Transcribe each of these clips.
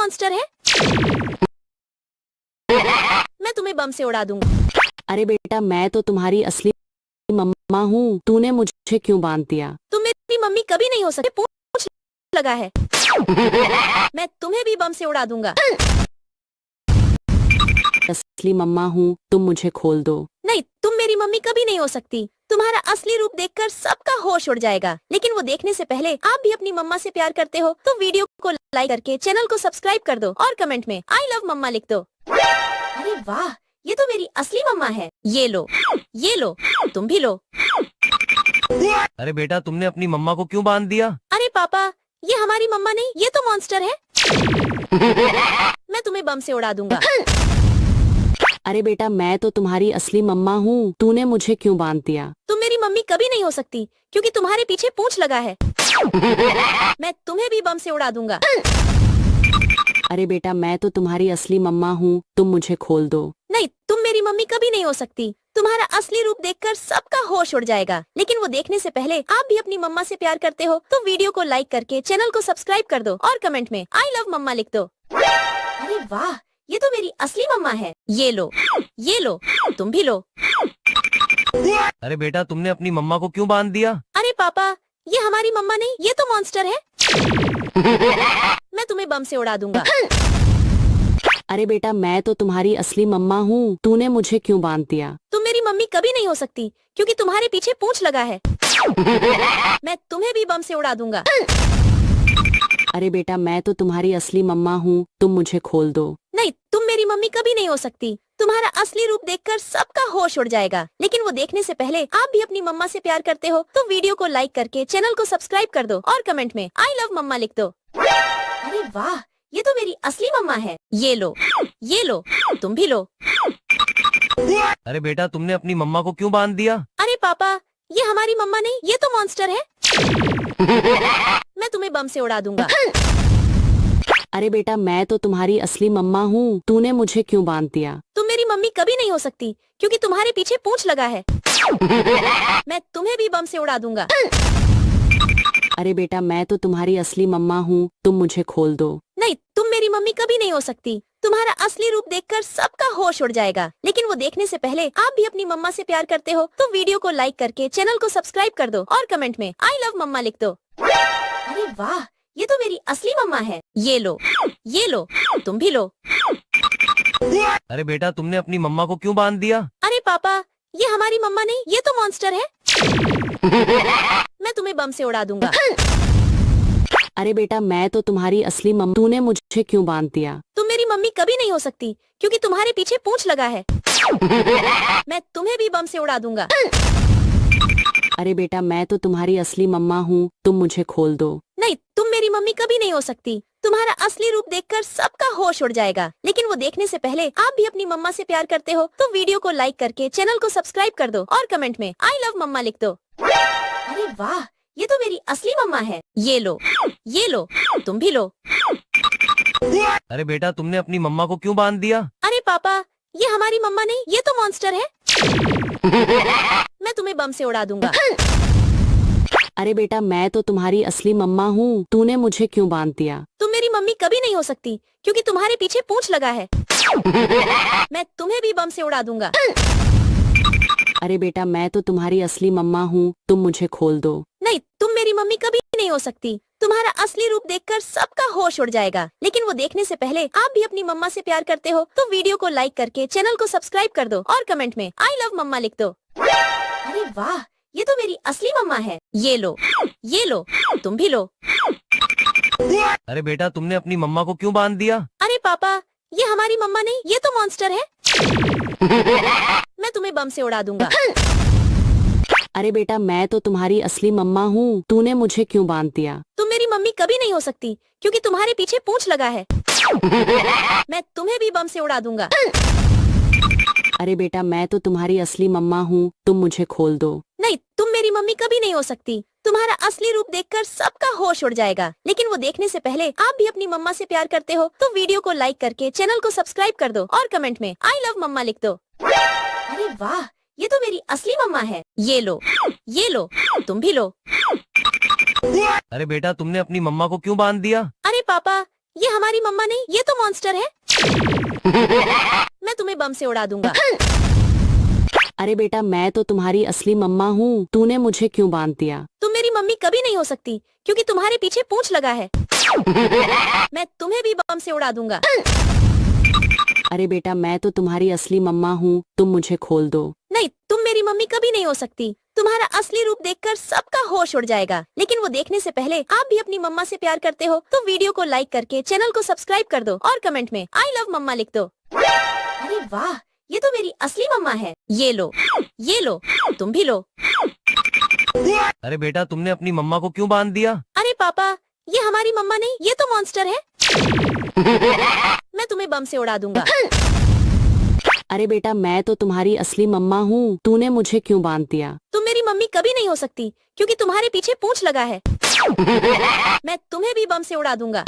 Monster है? मैं तुम्हें बम से उड़ा दूंगा। अरे बेटा, मैं तो तुम्हारी असली मम्मा हूँ। तूने मुझे क्यों बांध दिया? तुम मेरी मम्मी कभी नहीं हो सकते। पूछ लगा है। मैं तुम्हें भी बम से उड़ा दूंगा। असली मम्मा हूँ, तुम मुझे खोल दो। नहीं, तुम मेरी मम्मी कभी नहीं हो सकती। तुम्हारा असली रूप देखकर सबका होश उड़ जाएगा। लेकिन वो देखने से पहले आप भी अपनी मम्मा से प्यार करते हो तो वीडियो को लाइक करके चैनल को सब्सक्राइब कर दो और कमेंट में आई लव मम्मा लिख दो। अरे वाह, ये तो मेरी असली मम्मा है। ये लो, ये लो, तुम भी लो। अरे बेटा, तुमने अपनी मम्मा को क्यों बांध दिया? अरे पापा, ये हमारी मम्मा नहीं, ये तो मॉन्स्टर है। मैं तुम्हें बम से उड़ा दूंगा। अरे बेटा, मैं तो तुम्हारी असली मम्मा हूँ। तूने मुझे क्यों बांध दिया? तुम मेरी मम्मी कभी नहीं हो सकती क्योंकि तुम्हारे पीछे पूंछ लगा है। मैं तुम्हें भी बम से उड़ा दूंगा। अरे बेटा, मैं तो तुम्हारी असली मम्मा हूँ। तुम मुझे खोल दो। नहीं, तुम मेरी मम्मी कभी नहीं हो सकती। तुम्हारा असली रूप देखकर सबका होश उड़ जाएगा। लेकिन वो देखने से पहले आप भी अपनी मम्मा से प्यार करते हो तो वीडियो को लाइक करके चैनल को सब्सक्राइब कर दो और कमेंट में आई लव मम्मा लिख दो। अरे वाह, ये तो मेरी असली मम्मा है। ये लो, ये लो, तुम भी लो। अरे बेटा, तुमने अपनी मम्मा को क्यों बांध दिया? अरे पापा, ये हमारी मम्मा नहीं, ये तो मॉन्स्टर है। मैं तुम्हें बम से उड़ा दूंगा। अरे बेटा, मैं तो तुम्हारी असली मम्मा हूँ। तूने मुझे क्यों बांध दिया? तुम मेरी मम्मी कभी नहीं हो सकती क्योंकि तुम्हारे पीछे पूंछ लगा है। मैं तुम्हें भी बम से उड़ा दूंगा। अरे बेटा, मैं तो तुम्हारी असली मम्मा हूँ। तुम मुझे खोल दो। नहीं, तुम मेरी मम्मी कभी नहीं हो सकती। तुम्हारा असली रूप देखकर सबका होश उड़ जाएगा। लेकिन वो देखने से पहले आप भी अपनी मम्मा से प्यार करते हो तो वीडियो को लाइक करके चैनल को सब्सक्राइब कर दो और कमेंट में आई लव मम्मा लिख दो। अरे वाह, ये तो मेरी असली मम्मा है। ये लो, ये लो, तुम भी लो। अरे बेटा, तुमने अपनी मम्मा को क्यों बांध दिया? अरे पापा, ये हमारी मम्मा नहीं, ये तो मॉन्स्टर है। मैं तुम्हें बम से उड़ा दूंगा। अरे बेटा, मैं तो तुम्हारी असली मम्मा हूँ। तूने मुझे क्यों बांध दिया? तुम मेरी मम्मी कभी नहीं हो सकती क्योंकि तुम्हारे पीछे पूंछ लगा है। मैं तुम्हें भी बम से उड़ा दूंगा। अरे बेटा, मैं तो तुम्हारी असली मम्मा हूँ। तुम मुझे खोल दो। नहीं, तुम मेरी मम्मी कभी नहीं हो सकती। तुम्हारा असली रूप देखकर सबका होश उड़ जाएगा। लेकिन वो देखने से पहले आप भी अपनी मम्मा से प्यार करते हो तो वीडियो को लाइक करके चैनल को सब्सक्राइब कर दो और कमेंट में आई लव मम्मा लिख दो। अरे वाह, ये तो मेरी असली मम्मा है। ये लो, ये लो, तुम भी लो। अरे बेटा, तुमने अपनी मम्मा को क्यों बांध दिया? अरे पापा, ये हमारी मम्मा नहीं, ये तो मॉन्स्टर है। मैं तुम्हें बम से उड़ा दूंगा। अरे बेटा, मैं तो तुम्हारी असली मम्मा। तूने मुझे क्यों बांध दिया? तुम मेरी मम्मी कभी नहीं हो सकती क्योंकि तुम्हारे पीछे पूंछ लगा है। मैं तुम्हें भी बम से उड़ा दूंगा। अरे बेटा, मैं तो तुम्हारी असली मम्मा हूँ। तुम मुझे खोल दो। नहीं, तुम मेरी मम्मी कभी नहीं हो सकती। तुम्हारा असली रूप देखकर सबका होश उड़ जाएगा। लेकिन वो देखने से पहले आप भी अपनी मम्मा से प्यार करते हो तो वीडियो को लाइक करके चैनल को सब्सक्राइब कर दो और कमेंट में आई लव मम्मा लिख दो। अरे वाह, ये तो मेरी असली मम्मा है। ये लो, ये लो, तुम भी लो। अरे बेटा, तुमने अपनी मम्मा को क्यों बांध दिया? अरे पापा, ये हमारी मम्मा नहीं, ये तो मॉन्स्टर है। मैं तुम्हें बम से उड़ा दूंगा। अरे बेटा, मैं तो तुम्हारी असली मम्मा हूँ। तूने मुझे क्यों बांध दिया? तुम मेरी मम्मी कभी नहीं हो सकती क्योंकि तुम्हारे पीछे पूंछ लगा है। मैं तुम्हें भी बम से उड़ा दूंगा। अरे बेटा, मैं तो तुम्हारी असली मम्मा हूँ। तुम मुझे खोल दो। नहीं, तुम मेरी मम्मी कभी नहीं हो सकती। तुम्हारा असली रूप देखकर सबका होश उड़ जाएगा। लेकिन वो देखने से पहले आप भी अपनी मम्मा से प्यार करते हो तो वीडियो को लाइक करके चैनल को सब्सक्राइब कर दो और कमेंट में आई लव मम्मा लिख दो। अरे वाह, ये तो मेरी असली मम्मा है। ये लो, ये लो, तुम भी लो। अरे बेटा, तुमने अपनी मम्मा को क्यों बांध दिया? अरे पापा, ये हमारी मम्मा नहीं, ये तो मॉन्स्टर है। मैं तुम्हें बम से उड़ा दूंगा। अरे बेटा, मैं तो तुम्हारी असली मम्मा हूँ। तूने मुझे क्यों बांध दिया? तुम मेरी मम्मी कभी नहीं हो सकती क्योंकि तुम्हारे पीछे पूंछ लगा है। मैं तुम्हें भी बम से उड़ा दूंगा। अरे बेटा, मैं तो तुम्हारी असली मम्मा हूँ। तुम मुझे खोल दो। नहीं, तुम मेरी मम्मी कभी नहीं हो सकती। तुम्हारा असली रूप देखकर सबका होश उड़ जाएगा। लेकिन वो देखने से पहले आप भी अपनी मम्मा से प्यार करते हो तो वीडियो को लाइक करके चैनल को सब्सक्राइब कर दो और कमेंट में आई लव मम्मा लिख दो। अरे वाह, ये तो मेरी असली मम्मा है। ये लो, ये लो, तुम भी लो। अरे बेटा, तुमने अपनी मम्मा को क्यों बांध दिया? अरे पापा, ये हमारी मम्मा नहीं, ये तो मॉन्स्टर है। मैं तुम्हें बम से उड़ा दूंगा। अरे बेटा मैं तो तुम्हारी असली मम्मा हूँ, तूने मुझे क्यों बांध दिया? तुम मेरी मम्मी कभी नहीं हो सकती क्योंकि तुम्हारे पीछे पूंछ लगा है। मैं तुम्हें भी बम से उड़ा दूंगा। अरे बेटा मैं तो तुम्हारी असली मम्मा हूँ, तुम मुझे खोल दो। नहीं, तुम मेरी मम्मी कभी नहीं हो सकती। तुम्हारा असली रूप देखकर सबका होश उड़ जाएगा, लेकिन वो देखने से पहले आप भी अपनी मम्मा से प्यार करते हो तो वीडियो को लाइक करके चैनल को सब्सक्राइब कर दो और कमेंट में आई लव मम्मा लिख दो। अरे वाह, ये तो मेरी असली मम्मा है। ये लो, तुम भी लो। अरे बेटा तुमने अपनी मम्मा को क्यों बांध दिया? अरे पापा, ये हमारी मम्मा नहीं, ये तो मॉन्स्टर है। मैं तुम्हें बम से उड़ा दूंगा। अरे बेटा मैं तो तुम्हारी असली मम्मा हूँ, तूने मुझे क्यों बांध दिया? तुम मेरी मम्मी कभी नहीं हो सकती क्योंकि तुम्हारे पीछे पूंछ लगा है। मैं तुम्हें भी बम से उड़ा दूंगा।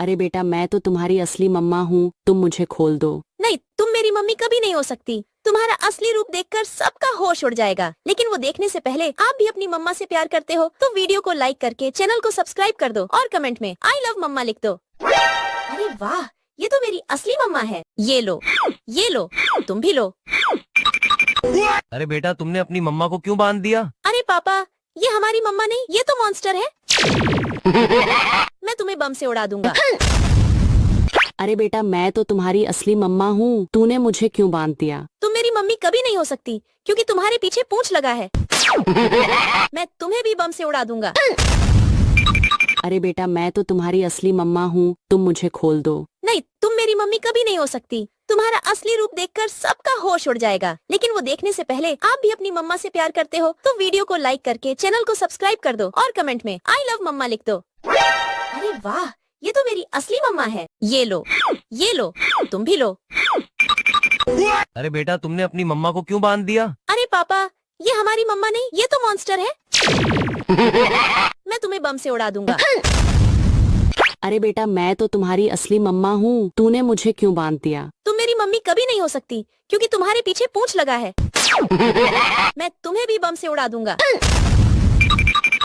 अरे बेटा मैं तो तुम्हारी असली मम्मा हूँ, तुम मुझे खोल दो। नहीं, तुम मेरी मम्मी कभी नहीं हो सकती। तुम्हारा असली रूप देखकर सबका होश उड़ जाएगा, लेकिन वो देखने से पहले आप भी अपनी मम्मा से प्यार करते हो तो वीडियो को लाइक करके चैनल को सब्सक्राइब कर दो और कमेंट में आई लव मम्मा लिख दो। अरे वाह, ये तो मेरी असली मम्मा है। ये लो, तुम भी लो। अरे बेटा तुमने अपनी मम्मा को क्यों बांध दिया? अरे पापा, ये हमारी मम्मा नहीं, ये तो मॉन्स्टर है। मैं तुम्हें बम से उड़ा दूंगा। अरे बेटा मैं तो तुम्हारी असली मम्मा हूँ, तूने मुझे क्यों बांध दिया? तुम मेरी मम्मी कभी नहीं हो सकती क्योंकि तुम्हारे पीछे पूंछ लगा है। मैं तुम्हें भी बम से उड़ा दूंगा। अरे बेटा मैं तो तुम्हारी असली मम्मा हूँ, तुम मुझे खोल दो। नहीं, तुम मेरी मम्मी कभी नहीं हो सकती। तुम्हारा असली रूप देखकर सबका होश उड़ जाएगा, लेकिन वो देखने से पहले आप भी अपनी मम्मा से प्यार करते हो तो वीडियो को लाइक करके चैनल को सब्सक्राइब कर दो और कमेंट में आई लव मम्मा लिख दो। अरे वाह, ये तो मेरी असली मम्मा है। ये लो, तुम भी लो। अरे बेटा तुमने अपनी मम्मा को क्यों बांध दिया? अरे पापा, ये हमारी मम्मा नहीं, ये तो मॉन्स्टर है। मैं तुम्हें बम से उड़ा दूंगा। अरे बेटा मैं तो तुम्हारी असली मम्मा हूँ, तूने मुझे क्यों बांध दिया? तुम मेरी मम्मी कभी नहीं हो सकती क्योंकि तुम्हारे पीछे पूंछ लगा है। मैं तुम्हें भी बम से उड़ा दूंगा।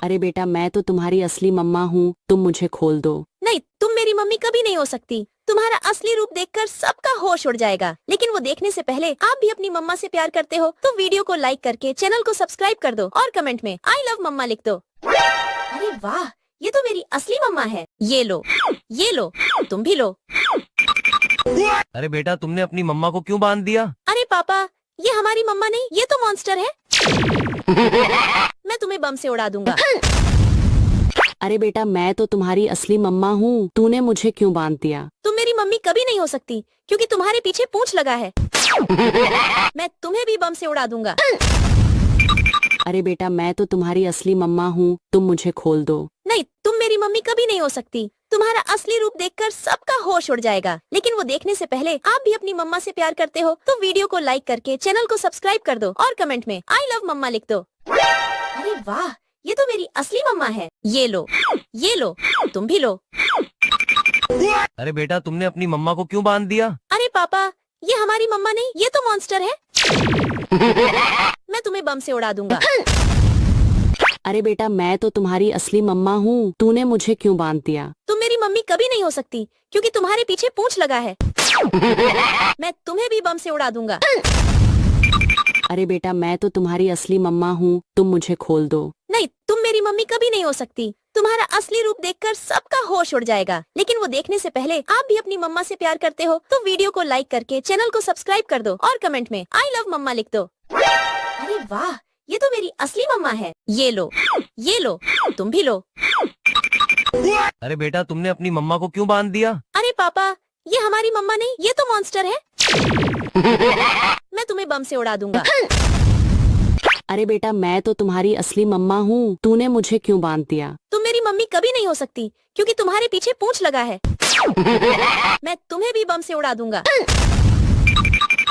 अरे बेटा मैं तो तुम्हारी असली मम्मा हूँ, तुम मुझे खोल दो। नहीं, तुम मेरी मम्मी कभी नहीं हो सकती। तुम्हारा असली रूप देखकर सबका होश उड़ जाएगा, लेकिन वो देखने से पहले आप भी अपनी मम्मा से प्यार करते हो तो वीडियो को लाइक करके चैनल को सब्सक्राइब कर दो और कमेंट में आई लव मम्मा लिख दो। अरे वाह, ये तो मेरी असली मम्मा है। ये लो, तुम भी लो। अरे बेटा तुमने अपनी मम्मा को क्यों बांध दिया? अरे पापा, ये हमारी मम्मा नहीं, ये तो मॉन्स्टर है। मैं तुम्हें बम से उड़ा दूंगा। अरे बेटा मैं तो तुम्हारी असली मम्मा हूँ, तूने मुझे क्यों बांध दिया? तुम मेरी मम्मी कभी नहीं हो सकती क्योंकि तुम्हारे पीछे पूंछ लगा है। मैं तुम्हें भी बम से उड़ा दूंगा। अरे बेटा मैं तो तुम्हारी असली मम्मा हूँ, तुम मुझे खोल दो। नहीं, तुम मेरी मम्मी कभी नहीं हो सकती। तुम्हारा असली रूप देखकर सबका होश उड़ जाएगा, लेकिन वो देखने से पहले आप भी अपनी मम्मा से प्यार करते हो तो वीडियो को लाइक करके चैनल को सब्सक्राइब कर दो और कमेंट में आई लव मम्मा लिख दो। अरे वाह, ये तो मेरी असली मम्मा है। ये लो, तुम भी लो। अरे बेटा तुमने अपनी मम्मा को क्यों बांध दिया? अरे पापा, ये हमारी मम्मा नहीं, ये तो मॉन्स्टर है। मैं तुम्हें बम से उड़ा दूंगा। अरे बेटा मैं तो तुम्हारी असली मम्मा हूँ, तूने मुझे क्यों बांध दिया? तुम मेरी मम्मी कभी नहीं हो सकती क्योंकि तुम्हारे पीछे पूंछ लगा है। मैं तुम्हें भी बम से उड़ा दूंगा। अरे बेटा मैं तो तुम्हारी असली मम्मा हूँ, तुम मुझे खोल दो। नहीं, तुम मेरी मम्मी कभी नहीं हो सकती। तुम्हारा असली रूप देखकर सबका होश उड़ जाएगा, लेकिन वो देखने से पहले आप भी अपनी मम्मा से प्यार करते हो तो वीडियो को लाइक करके चैनल को सब्सक्राइब कर दो और कमेंट में आई लव मम्मा लिख दो। अरे वाह, ये तो मेरी असली मम्मा है। ये लो, तुम भी लो। अरे बेटा तुमने अपनी मम्मा को क्यों बांध दिया? अरे पापा, ये हमारी मम्मा नहीं, ये तो मॉन्स्टर है। मैं तुम्हें बम से उड़ा दूंगा। अरे बेटा मैं तो तुम्हारी असली मम्मा हूँ, तूने मुझे क्यों बांध दिया? तुम मेरी मम्मी कभी नहीं हो सकती क्योंकि तुम्हारे पीछे पूंछ लगा है। मैं तुम्हें भी बम से उड़ा दूंगा।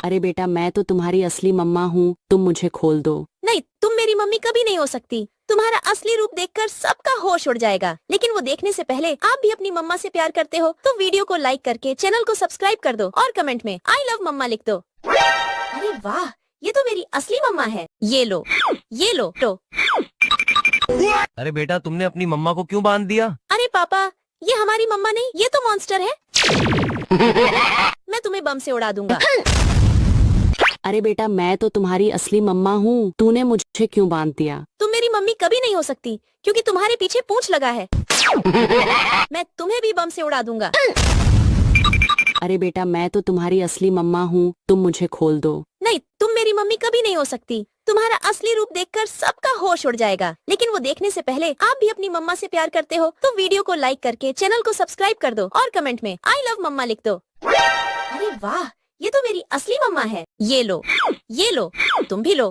अरे बेटा मैं तो तुम्हारी असली मम्मा हूँ, तुम मुझे खोल दो। नहीं, तुम मेरी मम्मी कभी नहीं हो सकती। तुम्हारा असली रूप देखकर सबका होश उड़ जाएगा, लेकिन वो देखने से पहले आप भी अपनी मम्मा से प्यार करते हो तो वीडियो को लाइक करके चैनल को सब्सक्राइब कर दो और कमेंट में आई लव मम्मा लिख दो। अरे वाह, ये तो मेरी असली मम्मा है। ये लो, तो। अरे बेटा तुमने अपनी मम्मा को क्यों बांध दिया? अरे पापा, ये हमारी मम्मा नहीं, ये तो मॉन्स्टर है। मैं तुम्हें बम से उड़ा दूंगा। अरे बेटा मैं तो तुम्हारी असली मम्मा हूँ, तूने मुझे क्यों बांध दिया? तुम मेरी मम्मी कभी नहीं हो सकती क्योंकि तुम्हारे पीछे पूंछ लगा है। मैं तुम्हें भी बम से उड़ा दूंगा। अरे बेटा मैं तो तुम्हारी असली मम्मा हूँ, तुम मुझे खोल दो। नहीं, तुम मेरी मम्मी कभी नहीं हो सकती। तुम्हारा असली रूप देखकर सबका होश उड़ जाएगा, लेकिन वो देखने से पहले आप भी अपनी मम्मा से प्यार करते हो तो वीडियो को लाइक करके चैनल को सब्सक्राइब कर दो और कमेंट में आई लव मम्मा लिख दो। अरे वाह, ये तो मेरी असली मम्मा है। ये लो, तुम भी लो।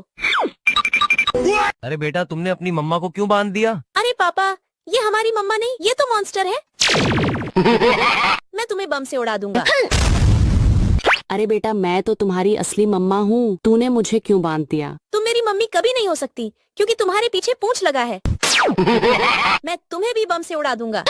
अरे बेटा तुमने अपनी मम्मा को क्यों बांध दिया? अरे पापा, ये हमारी मम्मा नहीं, ये तो मॉन्स्टर है। मैं तुम्हें बम से उड़ा दूंगा। अरे बेटा मैं तो तुम्हारी असली मम्मा हूँ, तूने मुझे क्यों बांध दिया? तुम मेरी मम्मी कभी नहीं हो सकती क्योंकि तुम्हारे पीछे पूंछ लगा है। मैं तुम्हें भी बम से उड़ा दूंगा।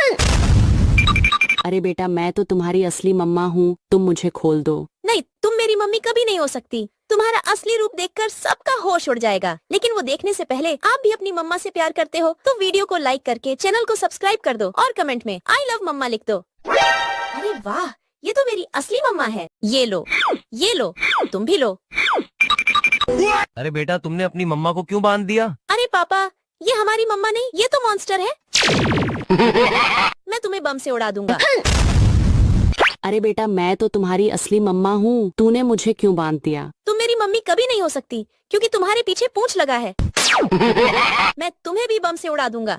अरे बेटा मैं तो तुम्हारी असली मम्मा हूँ, तुम मुझे खोल दो। नहीं, तुम मेरी मम्मी कभी नहीं हो सकती। तुम्हारा असली रूप देखकर सबका होश उड़ जाएगा, लेकिन वो देखने से पहले आप भी अपनी मम्मा से प्यार करते हो तो वीडियो को लाइक करके चैनल को सब्सक्राइब कर दो और कमेंट में आई लव मम्मा लिख दो। अरे वाह, ये तो मेरी असली मम्मा है। ये लो, तुम भी लो। अरे बेटा तुमने अपनी मम्मा को क्यों बांध दिया? अरे पापा, ये हमारी मम्मा नहीं, ये तो मॉन्स्टर है। मैं तुम्हें बम से उड़ा दूंगा। अरे बेटा मैं तो तुम्हारी असली मम्मा हूँ, तूने मुझे क्यों बांध दिया? तुम मेरी मम्मी कभी नहीं हो सकती क्योंकि तुम्हारे पीछे पूंछ लगा है। मैं तुम्हें भी बम से उड़ा दूंगा।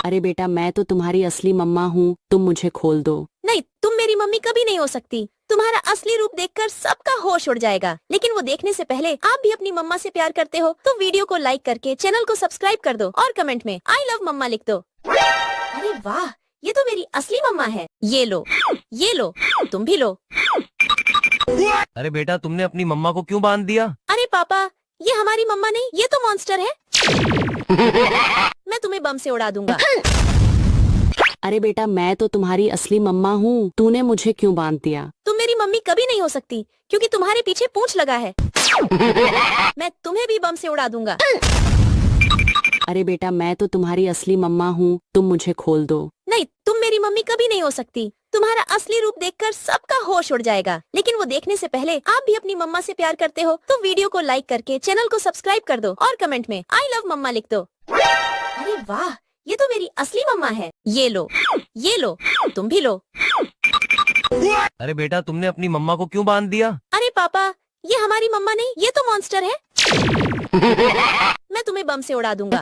अरे बेटा मैं तो तुम्हारी असली मम्मा हूँ, तुम मुझे खोल दो। नहीं, तुम मेरी मम्मी कभी नहीं हो सकती। तुम्हारा असली रूप देखकर सबका होश उड़ जाएगा, लेकिन वो देखने से पहले आप भी अपनी मम्मा से प्यार करते हो तो वीडियो को लाइक करके चैनल को सब्सक्राइब कर दो और कमेंट में आई लव मम्मा लिख दो। अरे वाह, ये तो मेरी असली मम्मा है। ये लो, तुम भी लो। अरे बेटा तुमने अपनी मम्मा को क्यों बांध दिया? अरे पापा, ये हमारी मम्मा नहीं, ये तो मॉन्स्टर है। मैं तुम्हें बम से उड़ा दूंगा। अरे बेटा मैं तो तुम्हारी असली मम्मा हूँ, तूने मुझे क्यों बांध दिया? तुम मेरी मम्मी कभी नहीं हो सकती क्योंकि तुम्हारे पीछे पूंछ लगा है। मैं तुम्हें भी बम से उड़ा दूंगा। अरे बेटा मैं तो तुम्हारी असली मम्मा हूँ, तुम मुझे खोल दो। नहीं, तुम मेरी मम्मी कभी नहीं हो सकती। तुम्हारा असली रूप देखकर सबका होश उड़ जाएगा, लेकिन वो देखने से पहले आप भी अपनी मम्मा से प्यार करते हो तो वीडियो को लाइक करके चैनल को सब्सक्राइब कर दो और कमेंट में आई लव मम्मा लिख दो। अरे वाह, ये तो मेरी असली मम्मा है। ये लो, तुम भी लो। अरे बेटा तुमने अपनी मम्मा को क्यों बांध दिया? अरे पापा, ये हमारी मम्मा नहीं, ये तो मॉन्स्टर है। मैं तुम्हें बम से उड़ा दूंगा।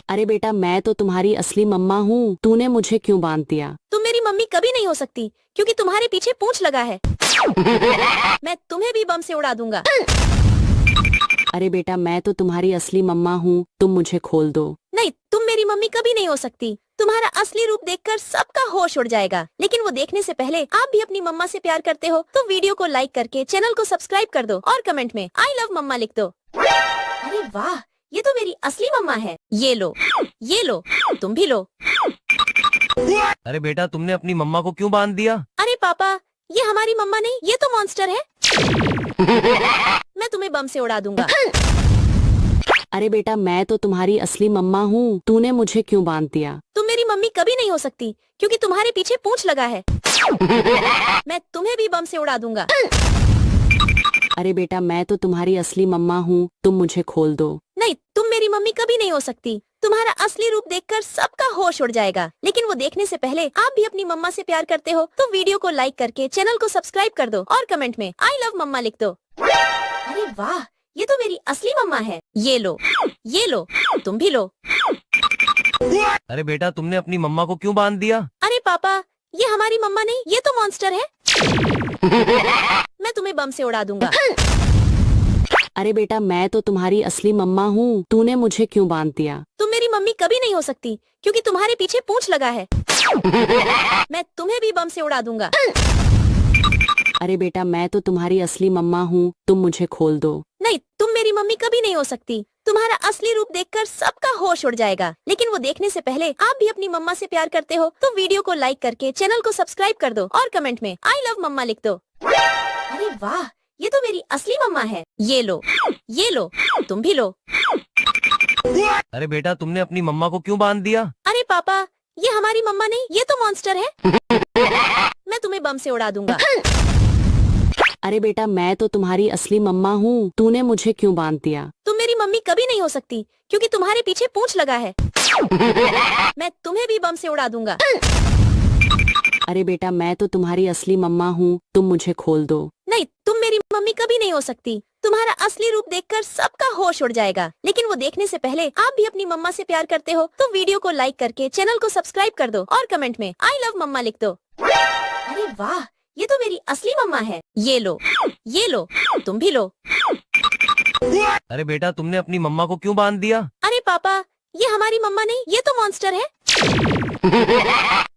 अरे बेटा मैं तो तुम्हारी असली मम्मा हूँ, तूने मुझे क्यों बांध दिया? तुम मेरी मम्मी कभी नहीं हो सकती क्योंकि तुम्हारे पीछे पूंछ लगा है। मैं तुम्हें भी बम से उड़ा दूंगा। अरे बेटा मैं तो तुम्हारी असली मम्मा हूँ, तुम मुझे खोल दो। नहीं, तुम मेरी मम्मी कभी नहीं हो सकती। तुम्हारा असली रूप देखकर सबका होश उड़ जाएगा, लेकिन वो देखने से पहले आप भी अपनी मम्मा से प्यार करते हो तो वीडियो को लाइक करके चैनल को सब्सक्राइब कर दो और कमेंट में आई लव मम्मा लिख दो। अरे वाह, ये तो मेरी असली मम्मा है। ये लो, तुम भी लो। अरे बेटा तुमने अपनी मम्मा को क्यों बांध दिया? अरे पापा, ये हमारी मम्मा नहीं, ये तो मॉन्स्टर है। मैं तुम्हें बम से उड़ा दूंगा। अरे बेटा मैं तो तुम्हारी असली मम्मा हूँ, तूने मुझे क्यों बांध दिया? तुम मेरी मम्मी कभी नहीं हो सकती क्योंकि तुम्हारे पीछे पूंछ लगा है। मैं तुम्हें भी बम से उड़ा दूंगा। अरे बेटा मैं तो तुम्हारी असली मम्मा हूँ, तुम मुझे खोल दो। नहीं, तुम मेरी मम्मी कभी नहीं हो सकती। तुम्हारा असली रूप देखकर सबका होश उड़ जाएगा, लेकिन वो देखने से पहले आप भी अपनी मम्मा से प्यार करते हो तो वीडियो को लाइक करके चैनल को सब्सक्राइब कर दो और कमेंट में आई लव मम्मा लिख दो। अरे वाह, ये तो मेरी असली मम्मा है। ये लो, तुम भी लो। अरे बेटा तुमने अपनी मम्मा को क्यों बांध दिया? अरे पापा, ये हमारी मम्मा नहीं, ये तो मॉन्स्टर है। मैं तुम्हें बम से उड़ा दूंगा। अरे बेटा मैं तो तुम्हारी असली मम्मा हूँ, तूने मुझे क्यों बांध दिया? तुम मेरी मम्मी कभी नहीं हो सकती क्योंकि तुम्हारे पीछे पूंछ लगा है। मैं तुम्हें भी बम से उड़ा दूंगा। अरे बेटा मैं तो तुम्हारी असली मम्मा हूँ, तुम मुझे खोल दो। नहीं, तुम मेरी मम्मी कभी नहीं हो सकती। तुम्हारा असली रूप देखकर सबका होश उड़ जाएगा, लेकिन वो देखने से पहले आप भी अपनी मम्मा से प्यार करते हो तो वीडियो को लाइक करके चैनल को सब्सक्राइब कर दो और कमेंट में आई लव मम्मा लिख दो। अरे वाह, ये तो मेरी असली मम्मा है। ये लो, तुम भी लो। अरे बेटा तुमने अपनी मम्मा को क्यों बांध दिया? अरे पापा, ये हमारी मम्मा नहीं, ये तो मॉन्स्टर है। मैं तुम्हें बम से उड़ा दूंगा। अरे बेटा मैं तो तुम्हारी असली मम्मा हूँ, तूने मुझे क्यों बांध दिया? तुम मेरी मम्मी कभी नहीं हो सकती क्योंकि तुम्हारे पीछे पूंछ लगा है। मैं तुम्हें भी बम से उड़ा दूंगा। अरे बेटा मैं तो तुम्हारी असली मम्मा हूँ, तुम मुझे खोल दो। नहीं, तुम मेरी मम्मी कभी नहीं हो सकती। तुम्हारा असली रूप देखकर सबका होश उड़ जाएगा। लेकिन वो देखने से पहले आप भी अपनी मम्मा से प्यार करते हो तो वीडियो को लाइक करके चैनल को सब्सक्राइब कर दो और कमेंट में आई लव मम्मा लिख दो। अरे वाह, ये तो मेरी असली मम्मा है। ये लो, तुम भी लो। अरे बेटा तुमने अपनी मम्मा को क्यों बांध दिया? अरे पापा, ये हमारी मम्मा नहीं, ये तो मॉन्स्टर है।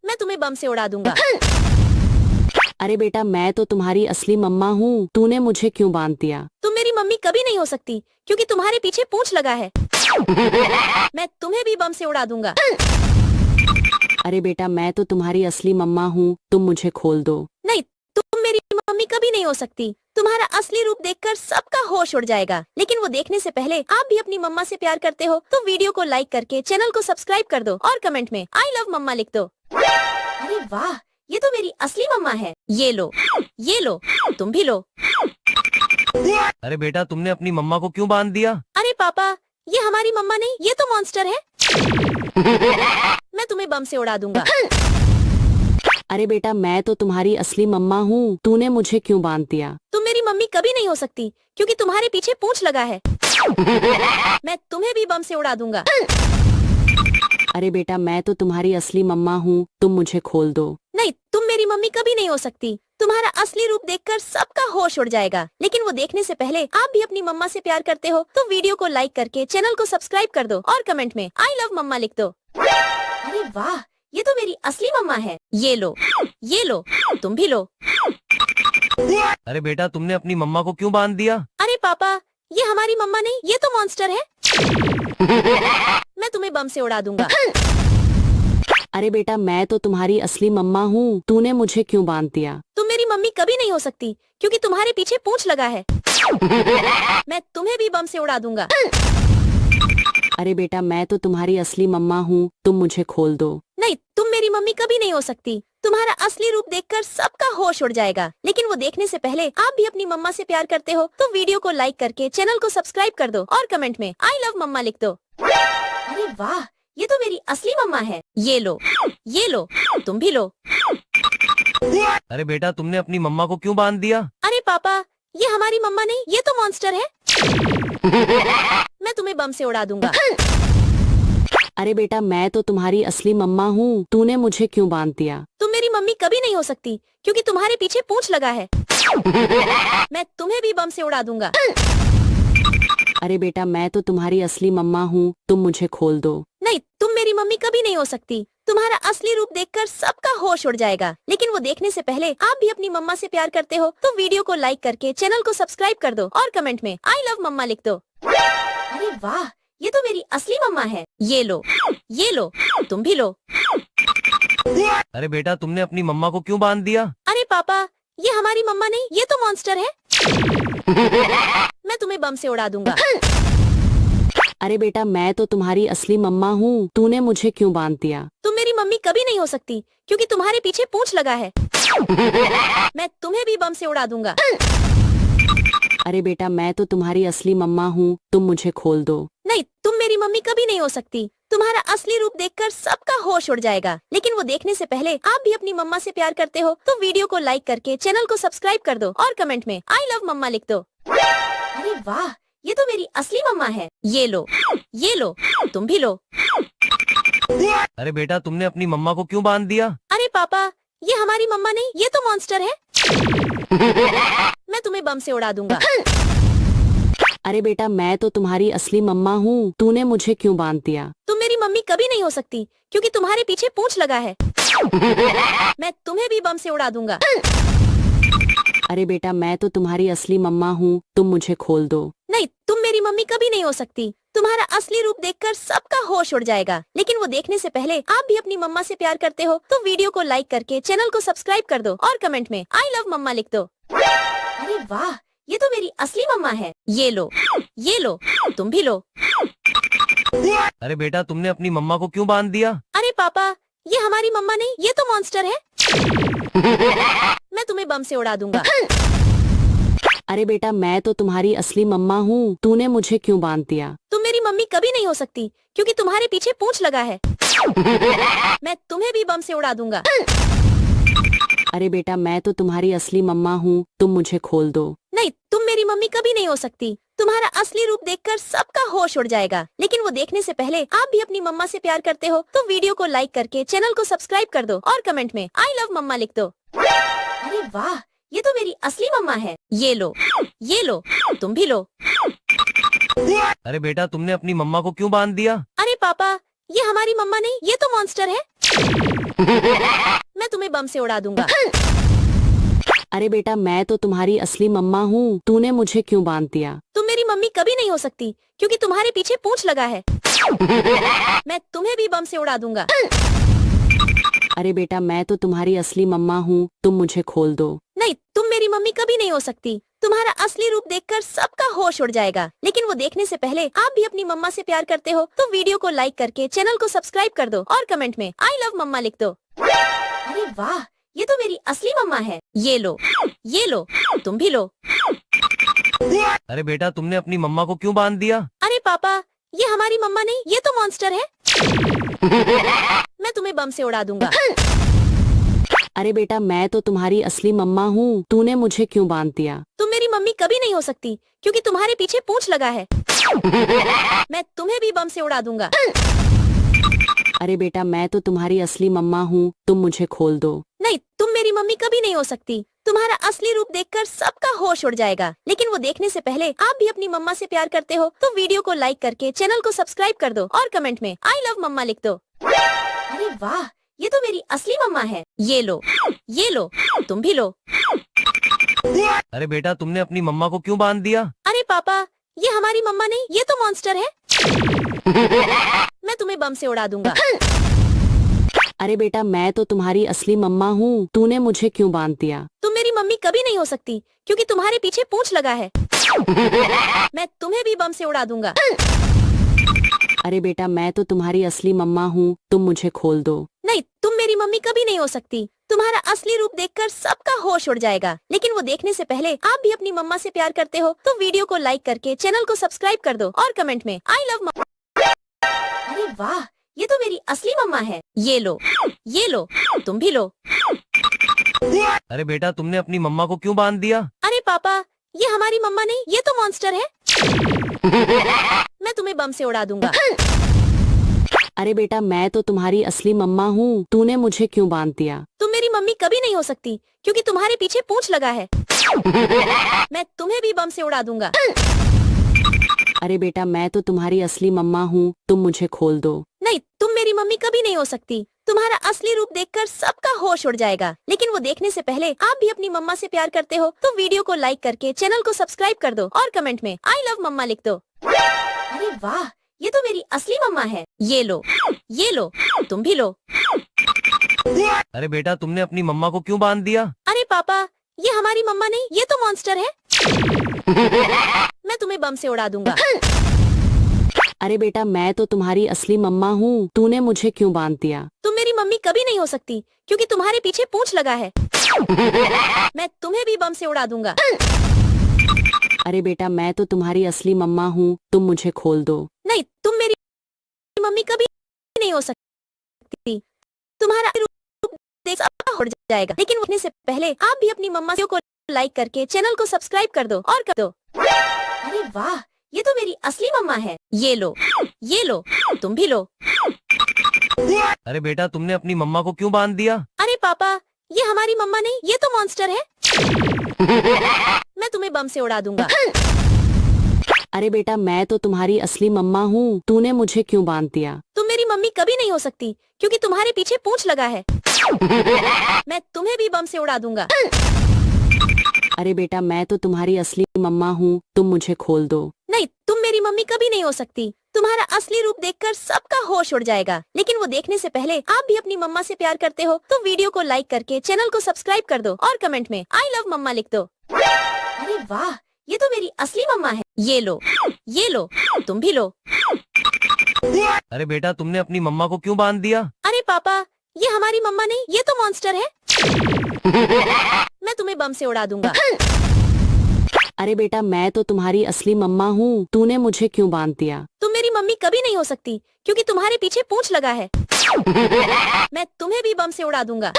मैं तुम्हें बम से उड़ा दूंगा। अरे बेटा मैं तो तुम्हारी असली मम्मा हूँ, तूने मुझे क्यों बांध दिया? तुम मेरी मम्मी कभी नहीं हो सकती क्योंकि तुम्हारे पीछे पूंछ लगा है। मैं तुम्हें भी बम से उड़ा दूंगा। अरे बेटा मैं तो तुम्हारी असली मम्मा हूँ, तुम मुझे खोल दो। नहीं, तुम मेरी मम्मी कभी नहीं हो सकती। तुम्हारा असली रूप देखकर सबका होश उड़ जाएगा। लेकिन वो देखने से पहले आप भी अपनी मम्मा से प्यार करते हो तो वीडियो को लाइक करके चैनल को सब्सक्राइब कर दो और कमेंट में आई लव मम्मा लिख दो। अरे वाह, ये तो मेरी असली मम्मा है। ये लो, तुम भी लो। अरे बेटा तुमने अपनी मम्मा को क्यों बांध दिया? अरे पापा, ये हमारी मम्मा नहीं, ये तो मॉन्स्टर है। मैं तुम्हें बम से उड़ा दूंगा। अरे बेटा मैं तो तुम्हारी असली मम्मा हूँ, तूने मुझे क्यों बांध दिया? तुम मेरी मम्मी कभी नहीं हो सकती क्योंकि तुम्हारे पीछे पूंछ लगा है। मैं तुम्हें भी बम से उड़ा दूंगा। अरे बेटा मैं तो तुम्हारी असली मम्मा हूँ, तुम मुझे खोल दो। नहीं, तुम मेरी मम्मी कभी नहीं हो सकती। तुम्हारा असली रूप देखकर सबका होश उड़ जाएगा। लेकिन वो देखने से पहले आप भी अपनी मम्मा से प्यार करते हो तो वीडियो को लाइक करके चैनल को सब्सक्राइब कर दो और कमेंट में आई लव मम्मा लिख दो। अरे वाह, ये तो मेरी असली मम्मा है। ये लो, तुम भी लो। अरे बेटा तुमने अपनी मम्मा को क्यों बांध दिया? अरे पापा, ये हमारी मम्मा नहीं, ये तो मॉन्स्टर है। मैं तुम्हें बम से उड़ा दूंगा। अरे बेटा मैं तो तुम्हारी असली मम्मा हूँ, तूने मुझे क्यों बांध दिया? तुम मेरी मम्मी कभी नहीं हो सकती क्योंकि तुम्हारे पीछे पूंछ लगा है। मैं तुम्हें भी बम से उड़ा दूंगा। अरे बेटा मैं तो तुम्हारी असली मम्मा हूँ, तुम मुझे खोल दो। नहीं, तुम मेरी मम्मी कभी नहीं हो सकती। तुम्हारा असली रूप देखकर सबका होश उड़ जाएगा। लेकिन वो देखने से पहले आप भी अपनी मम्मा से प्यार करते हो तो वीडियो को लाइक करके चैनल को सब्सक्राइब कर दो और कमेंट में आई लव मम्मा लिख दो। अरे वाह, ये तो मेरी असली मम्मा है। ये लो, तुम भी लो। अरे बेटा तुमने अपनी मम्मा को क्यों बांध दिया? अरे पापा, ये हमारी मम्मा नहीं, ये तो मॉन्स्टर है। मैं तुम्हें बम से उड़ा दूंगा। अरे बेटा मैं तो तुम्हारी असली मम्मा हूँ, तूने मुझे क्यों बांध दिया? तुम मेरी मम्मी कभी नहीं हो सकती क्योंकि तुम्हारे पीछे पूंछ लगा है। मैं तुम्हें भी बम से उड़ा दूंगा। अरे बेटा मैं तो तुम्हारी असली मम्मा हूँ, तुम मुझे खोल दो। नहीं, तुम मेरी मम्मी कभी नहीं हो सकती। तुम्हारा असली रूप देखकर सबका होश उड़ जाएगा। लेकिन वो देखने से पहले आप भी अपनी मम्मा से प्यार करते हो तो वीडियो को लाइक करके चैनल को सब्सक्राइब कर दो और कमेंट में आई लव मम्मा लिख दो। अरे वाह, ये तो मेरी असली मम्मा है। ये लो, तुम भी लो। अरे बेटा तुमने अपनी मम्मा को क्यों बांध दिया? अरे पापा, ये हमारी मम्मा नहीं, ये तो मॉन्स्टर है। मैं तुम्हें बम से उड़ा दूंगा। अरे बेटा मैं तो तुम्हारी असली मम्मा हूँ, तूने मुझे क्यों बांध दिया? तुम मेरी मम्मी कभी नहीं हो सकती क्योंकि तुम्हारे पीछे पूंछ लगा है। मैं तुम्हें भी बम से उड़ा दूंगा। अरे बेटा मैं तो तुम्हारी असली मम्मा हूँ, तुम मुझे खोल दो। नहीं, तुम मेरी मम्मी कभी नहीं हो सकती। तुम्हारा असली रूप देखकर सबका होश उड़ जाएगा। लेकिन वो देखने से पहले आप भी अपनी मम्मा से प्यार करते हो तो वीडियो को लाइक करके चैनल को सब्सक्राइब कर दो और कमेंट में आई लव मम्मा लिख दो। अरे वाह, ये तो मेरी असली मम्मा है। ये लो, तुम भी लो। अरे बेटा तुमने अपनी मम्मा को क्यों बांध दिया? अरे पापा, ये हमारी मम्मा नहीं, ये तो मॉन्स्टर है। मैं तुम्हें बम से उड़ा दूंगा। अरे बेटा मैं तो तुम्हारी असली मम्मा हूँ, तूने मुझे क्यों बांध दिया? तुम मेरी मम्मी कभी नहीं हो सकती क्योंकि तुम्हारे पीछे पूंछ लगा है। मैं तुम्हें भी बम से उड़ा दूंगा। अरे बेटा मैं तो तुम्हारी असली मम्मा हूँ, तुम मुझे खोल दो। नहीं, तुम मेरी मम्मी कभी नहीं हो सकती। तुम्हारा असली रूप देखकर सबका होश उड़ जाएगा। लेकिन वो देखने से पहले आप भी अपनी मम्मा से प्यार करते हो तो वीडियो को लाइक करके चैनल को सब्सक्राइब कर दो और कमेंट में आई लव मम्मा लिख दो। अरे वाह, ये तो मेरी असली मम्मा है। ये लो, तुम भी लो। अरे बेटा तुमने अपनी मम्मा को क्यों बांध दिया? अरे पापा, ये हमारी मम्मा नहीं, ये तो मॉन्स्टर है। मैं तुम्हें बम से उड़ा दूंगा। अरे बेटा मैं तो तुम्हारी असली मम्मा हूँ, तूने मुझे क्यों बांध दिया? तुम मेरी मम्मी कभी नहीं हो सकती क्योंकि तुम्हारे पीछे पूंछ लगा है। मैं तुम्हें भी बम से उड़ा दूंगा। अरे बेटा मैं तो तुम्हारी असली मम्मा हूँ, तुम मुझे खोल दो। नहीं, तुम मेरी मम्मी कभी नहीं हो सकती। तुम्हारा असली रूप देखकर सबका होश उड़ जाएगा, लेकिन वो देखने से पहले आप भी अपनी मम्मा से प्यार करते हो तो वीडियो को लाइक करके चैनल को सब्सक्राइब कर दो और कमेंट में आई लव मम्मा लिख दो। अरे वाह, ये तो मेरी असली मम्मा है। ये लो, तुम भी लो। अरे बेटा तुमने अपनी मम्मा को क्यों बांध दिया? अरे पापा, ये हमारी मम्मा नहीं, ये तो मॉन्स्टर है। मैं तुम्हें बम से उड़ा दूंगा। अरे बेटा मैं तो तुम्हारी असली मम्मा हूँ, तूने मुझे क्यों बांध दिया? तुम मेरी मम्मी कभी नहीं हो सकती क्योंकि तुम्हारे पीछे पूंछ लगा है। मैं तुम्हें भी बम से उड़ा दूंगा। अरे बेटा मैं तो तुम्हारी असली मम्मा हूँ, तुम मुझे खोल दो। नहीं, तुम मेरी मम्मी कभी नहीं हो सकती। तुम्हारा असली रूप देखकर सबका होश उड़ जाएगा, लेकिन वो देखने से पहले आप भी अपनी मम्मा से प्यार करते हो तो वीडियो को लाइक करके चैनल को सब्सक्राइब कर दो और कमेंट में आई लव मम्मा लिख दो। अरे वाह, ये तो मेरी असली मम्मा है। ये लो, तुम भी लो। अरे बेटा तुमने अपनी मम्मा को क्यों बांध दिया? अरे पापा, ये हमारी मम्मा नहीं, ये तो मॉन्स्टर है। मैं तुम्हें बम से उड़ा दूंगा। अरे बेटा मैं तो तुम्हारी असली मम्मा हूँ, तूने मुझे क्यों बांध दिया? तुम मेरी मम्मी कभी नहीं हो सकती क्योंकि तुम्हारे पीछे पूंछ लगा है। मैं तुम्हें भी बम से उड़ा दूंगा। अरे बेटा मैं तो तुम्हारी असली मम्मा हूँ, तुम मुझे खोल दो। नहीं, तुम मेरी मम्मी कभी नहीं हो सकती। तुम्हारा असली रूप देखकर सबका होश उड़ जाएगा, लेकिन वो देखने से पहले आप भी अपनी मम्मा से प्यार करते हो तो वीडियो को लाइक करके चैनल को सब्सक्राइब कर दो और कमेंट में आई लव मम्मा लिख दो। अरे वाह, ये तो मेरी असली मम्मा है। ये लो, तुम भी लो। अरे बेटा तुमने अपनी मम्मा को क्यों बांध दिया? अरे पापा, ये हमारी मम्मा नहीं, ये तो मॉन्स्टर है। मैं तुम्हें बम से उड़ा दूंगा। अरे बेटा मैं तो तुम्हारी असली मम्मा हूँ, तूने मुझे क्यों बांध दिया? तुम मेरी मम्मी कभी नहीं हो सकती क्योंकि तुम्हारे पीछे पूंछ लगा है। मैं तुम्हें भी बम से उड़ा दूंगा। अरे बेटा मैं तो तुम्हारी असली मम्मा हूँ, तुम मुझे खोल दो। नहीं, तुम मेरी मम्मी कभी नहीं हो सकती। तुम्हारा असली रूप देखकर सबका होश उड़ जाएगा, लेकिन वो देखने से पहले आप भी अपनी मम्मा से प्यार करते हो तो वीडियो को लाइक करके चैनल को सब्सक्राइब कर दो और कमेंट में आई लव मम्मा। अरे वाह, ये तो मेरी असली मम्मा है। ये लो, तुम भी लो। अरे बेटा तुमने अपनी मम्मा को क्यों बांध दिया? अरे पापा, ये हमारी मम्मा नहीं, ये तो मॉन्स्टर है। मैं तुम्हें बम से उड़ा दूंगा। अरे बेटा मैं तो तुम्हारी असली मम्मा हूँ, तूने मुझे क्यों बांध दिया? तुम मेरी मम्मी कभी नहीं हो सकती क्योंकि तुम्हारे पीछे पूंछ लगा है। मैं तुम्हें भी बम से उड़ा दूंगा। अरे बेटा मैं तो तुम्हारी असली मम्मा हूँ, तुम मुझे खोल दो। नहीं, तुम मेरी मम्मी कभी नहीं हो सकती। तुम्हारा असली रूप देखकर सबका होश उड़ जाएगा, लेकिन वो देखने से पहले आप भी अपनी मम्मा से प्यार करते हो तो वीडियो को लाइक करके चैनल को सब्सक्राइब कर दो और कमेंट में आई लव मम्मा लिख दो। अरे वाह, ये तो मेरी असली मम्मा है। ये लो, तुम भी लो। अरे बेटा तुमने अपनी मम्मा को क्यों बांध दिया? अरे पापा, ये हमारी मम्मा नहीं, ये तो मॉन्स्टर है। मैं तुम्हें बम से उड़ा दूंगा। अरे बेटा मैं तो तुम्हारी असली मम्मा हूँ, तूने मुझे क्यों बांध दिया? तुम मेरी मम्मी कभी नहीं हो सकती क्योंकि तुम्हारे पीछे पूंछ लगा है। मैं तुम्हें भी बम से उड़ा दूंगा। अरे बेटा मैं तो तुम्हारी असली मम्मा हूँ, तुम मुझे खोल दो। नहीं, तुम मेरी मम्मी कभी नहीं हो सकती। तुम्हारा रूप देख सबका उड़ जाएगा, लेकिन उठने से पहले आप भी अपनी मम्मा को लाइक करके चैनल को सब्सक्राइब कर दो और कर दो। अरे वाह, ये तो मेरी असली मम्मा है। ये लो, तुम भी लो। अरे बेटा तुमने अपनी मम्मा को क्यों बांध दिया? अरे पापा, ये हमारी मम्मा नहीं, ये तो मॉन्स्टर है। मैं तुम्हें बम से उड़ा दूंगा। अरे बेटा मैं तो तुम्हारी असली मम्मा हूँ, तूने मुझे क्यों बांध दिया? तुम मेरी मम्मी कभी नहीं हो सकती क्योंकि तुम्हारे पीछे पूंछ लगा है। मैं तुम्हें भी बम से उड़ा दूंगा। अरे बेटा मैं तो तुम्हारी असली मम्मा हूँ, तुम मुझे खोल दो। नहीं, तुम मेरी मम्मी कभी नहीं हो सकती। तुम्हारा असली रूप देखकर सबका होश उड़ जाएगा, लेकिन वो देखने से पहले आप भी अपनी मम्मा से प्यार करते हो तो वीडियो को लाइक करके चैनल को सब्सक्राइब कर दो और कमेंट में आई लव मम्मा लिख दो। अरे वाह, ये तो मेरी असली मम्मा है। ये लो, तुम भी लो। अरे बेटा तुमने अपनी मम्मा को क्यों बांध दिया? अरे पापा, ये हमारी मम्मा नहीं, ये तो मॉन्स्टर है। मैं तुम्हें बम से उड़ा दूंगा। अरे बेटा मैं तो तुम्हारी असली मम्मा हूँ, तूने मुझे क्यों बांध दिया? तुम मेरी मम्मी कभी नहीं हो सकती क्योंकि तुम्हारे पीछे पूंछ लगा है। मैं तुम्हें भी बम से उड़ा दूंगा।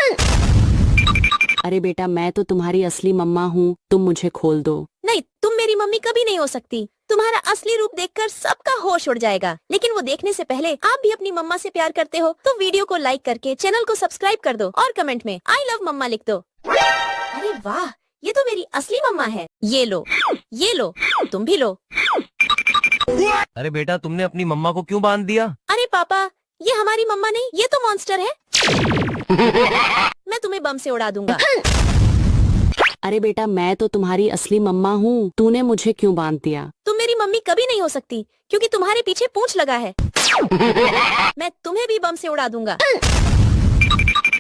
अरे बेटा मैं तो तुम्हारी असली मम्मा हूँ, तुम मुझे खोल दो। नहीं, तुम मेरी मम्मी कभी नहीं हो सकती। तुम्हारा असली रूप देखकर सबका होश उड़ जाएगा, लेकिन वो देखने से पहले आप भी अपनी मम्मा से प्यार करते हो तो वीडियो को लाइक करके चैनल को सब्सक्राइब कर दो और कमेंट में आई लव मम्मा लिख दो। अरे वाह, ये तो मेरी असली मम्मा है। ये लो, तुम भी लो। अरे बेटा तुमने अपनी मम्मा को क्यों बांध दिया? अरे पापा, ये हमारी मम्मा नहीं, ये तो मॉन्स्टर है। मैं तुम्हें बम से उड़ा दूंगा। अरे बेटा मैं तो तुम्हारी असली मम्मा हूँ, तूने मुझे क्यों बांध दिया? तुम मेरी मम्मी कभी नहीं हो सकती क्योंकि तुम्हारे पीछे पूंछ लगा है। मैं तुम्हें भी बम से उड़ा दूंगा।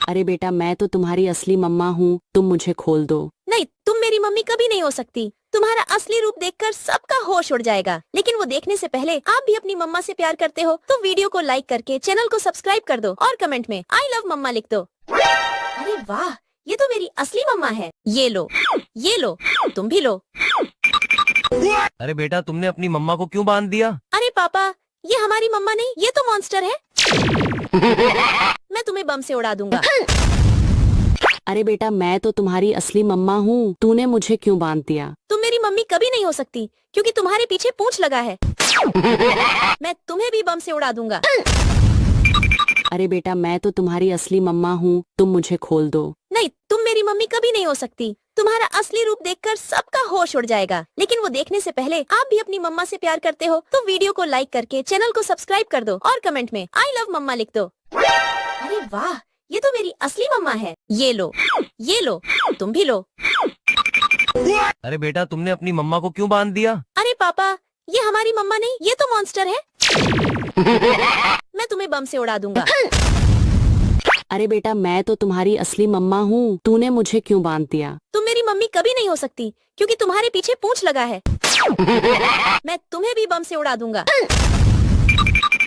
अरे बेटा मैं तो तुम्हारी असली मम्मा हूँ, तुम मुझे खोल दो। नहीं, तुम मेरी मम्मी कभी नहीं हो सकती। तुम्हारा असली रूप देखकर सबका होश उड़ जाएगा, लेकिन वो देखने से पहले आप भी अपनी मम्मा से प्यार करते हो तो वीडियो को लाइक करके चैनल को सब्सक्राइब कर दो और कमेंट में आई लव मम्मा लिख दो। अरे वाह, ये तो मेरी असली मम्मा है। ये लो, तुम भी लो। अरे बेटा तुमने अपनी मम्मा को क्यों बांध दिया? अरे पापा, ये हमारी मम्मा नहीं, ये तो मॉन्स्टर है। मैं तुम्हें बम से उड़ा दूंगा। अरे बेटा मैं तो तुम्हारी असली मम्मा हूँ, तूने मुझे क्यों बांध दिया? तुम मेरी मम्मी कभी नहीं हो सकती क्योंकि तुम्हारे पीछे पूंछ लगा है। मैं तुम्हें भी बम से उड़ा दूंगा। अरे बेटा मैं तो तुम्हारी असली मम्मा हूँ, तुम मुझे खोल दो। नहीं, तुम मेरी मम्मी कभी नहीं हो सकती। तुम्हारा असली रूप देखकर सबका होश उड़ जाएगा, लेकिन वो देखने से पहले आप भी अपनी मम्मा से प्यार करते हो तो वीडियो को लाइक करके चैनल को सब्सक्राइब कर दो और कमेंट में आई लव मम्मा लिख दो। अरे वाह, ये तो मेरी असली मम्मा है। ये लो, तुम भी लो। अरे बेटा तुमने अपनी मम्मा को क्यों बांध दिया? अरे पापा, ये हमारी मम्मा नहीं, ये तो मॉन्स्टर है। मैं तुम्हें बम से उड़ा दूंगा। अरे बेटा मैं तो तुम्हारी असली मम्मा हूँ, तूने मुझे क्यों बांध दिया? तुम मेरी मम्मी कभी नहीं हो सकती क्योंकि तुम्हारे पीछे पूंछ लगा है। मैं तुम्हें भी बम से उड़ा दूंगा।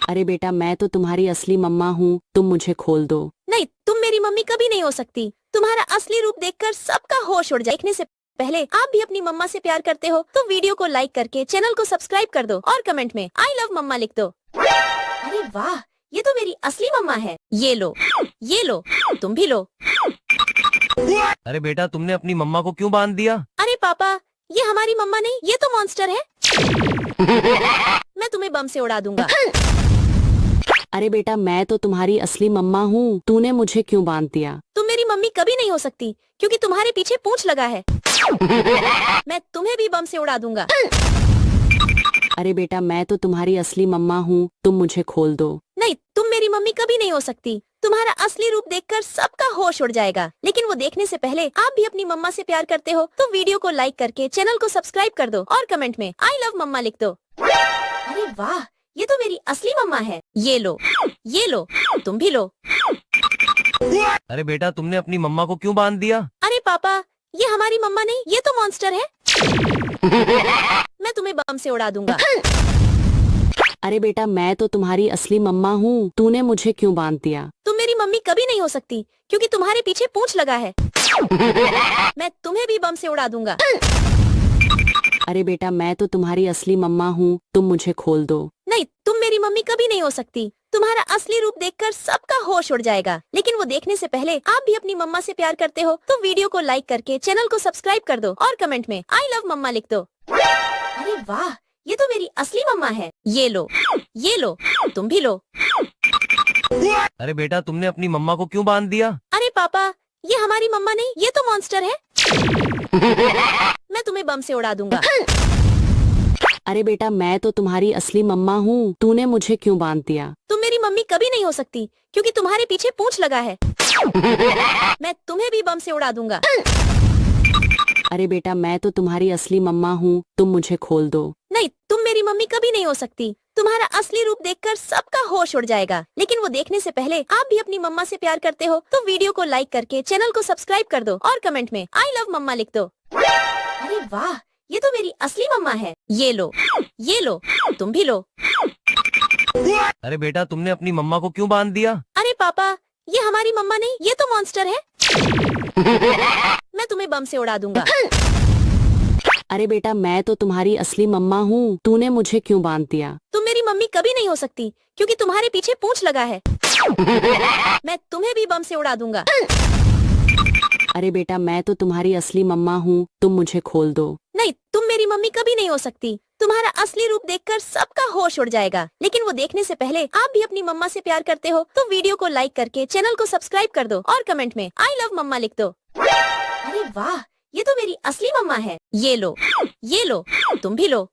अरे बेटा मैं तो तुम्हारी असली मम्मा हूँ, तुम मुझे खोल दो। नहीं, तुम मेरी मम्मी कभी नहीं हो सकती। तुम्हारा असली रूप देखकर सबका होश उड़ जाए। देखने से पहले आप भी अपनी मम्मा से प्यार करते हो तो वीडियो को लाइक करके चैनल को सब्सक्राइब कर दो और कमेंट में आई लव मम्मा लिख दो। अरे वाह, ये तो मेरी असली मम्मा है। ये लो, तुम भी लो। अरे बेटा तुमने अपनी मम्मा को क्यों बांध दिया? अरे पापा, ये हमारी मम्मा नहीं, ये तो मॉन्स्टर है। मैं तुम्हें बम से उड़ा दूंगा। अरे बेटा मैं तो तुम्हारी असली मम्मा हूँ, तूने मुझे क्यों बांध दिया? तुम मेरी मम्मी कभी नहीं हो सकती क्योंकि तुम्हारे पीछे पूंछ लगा है। मैं तुम्हें भी बम से उड़ा दूंगा। अरे बेटा मैं तो तुम्हारी असली मम्मा हूँ, तुम मुझे खोल दो। नहीं, तुम मेरी मम्मी कभी नहीं हो सकती। तुम्हारा असली रूप देखकर सबका होश उड़ जाएगा, लेकिन वो देखने से पहले आप भी अपनी मम्मा से प्यार करते हो तो वीडियो को लाइक करके चैनल को सब्सक्राइब कर दो और कमेंट में आई लव मम्मा लिख दो। अरे वाह, ये तो मेरी असली मम्मा है। ये लो, तुम भी लो। अरे बेटा तुमने अपनी मम्मा को क्यों बांध दिया? अरे पापा, ये हमारी मम्मा नहीं, ये तो मॉन्स्टर है। मैं तुम्हें बम से उड़ा दूंगा। अरे बेटा मैं तो तुम्हारी असली मम्मा हूँ, तूने मुझे क्यों बांध दिया? तुम मेरी मम्मी कभी नहीं हो सकती क्योंकि तुम्हारे पीछे पूंछ लगा है। मैं तुम्हें भी बम से उड़ा दूंगा। अरे बेटा मैं तो तुम्हारी असली मम्मा हूँ, तुम मुझे खोल दो। नहीं, तुम मेरी मम्मी कभी नहीं हो सकती। तुम्हारा असली रूप देखकर सबका होश उड़ जाएगा, लेकिन वो देखने से पहले आप भी अपनी मम्मा से प्यार करते हो तो वीडियो को लाइक करके चैनल को सब्सक्राइब कर दो और कमेंट में आई लव मम्मा लिख दो। अरे वाह, ये तो मेरी असली मम्मा है। ये लो, तुम भी लो। अरे बेटा तुमने अपनी मम्मा को क्यों बांध दिया? अरे पापा, ये हमारी मम्मा नहीं, ये तो मॉन्स्टर है। मैं तुम्हें बम से उड़ा दूंगा। अरे बेटा मैं तो तुम्हारी असली मम्मा हूँ, तूने मुझे क्यों बांध दिया? तुम मेरी मम्मी कभी नहीं हो सकती क्योंकि तुम्हारे पीछे पूंछ लगा है। मैं तुम्हें भी बम से उड़ा दूंगा। अरे बेटा मैं तो तुम्हारी असली मम्मा हूँ, तुम मुझे खोल दो। नहीं, तुम मेरी मम्मी कभी नहीं हो सकती। तुम्हारा असली रूप देखकर सबका होश उड़ जाएगा, लेकिन वो देखने से पहले आप भी अपनी मम्मा से प्यार करते हो तो वीडियो को लाइक करके चैनल को सब्सक्राइब कर दो और कमेंट में आई लव मम्मा लिख दो। अरे वाह, ये तो मेरी असली मम्मा है। ये लो, तुम भी लो। अरे बेटा तुमने अपनी मम्मा को क्यों बांध दिया? अरे पापा, ये हमारी मम्मा नहीं, ये तो मॉन्स्टर है। मैं तुम्हें बम से उड़ा दूंगा। अरे बेटा मैं तो तुम्हारी असली मम्मा हूँ, तूने मुझे क्यों बांध दिया? तुम मेरी मम्मी कभी नहीं हो सकती क्योंकि तुम्हारे पीछे पूंछ लगा है। मैं तुम्हें भी बम से उड़ा दूंगा। अरे बेटा मैं तो तुम्हारी असली मम्मा हूँ, तुम मुझे खोल दो। नहीं, तुम मेरी मम्मी कभी नहीं हो सकती। तुम्हारा असली रूप देखकर सबका होश उड़ जाएगा, लेकिन वो देखने से पहले आप भी अपनी मम्मा से प्यार करते हो तो वीडियो को लाइक करके चैनल को सब्सक्राइब कर दो और कमेंट में आई लव मम्मा लिख दो। अरे वाह, ये तो मेरी असली मम्मा है। ये लो, तुम भी लो।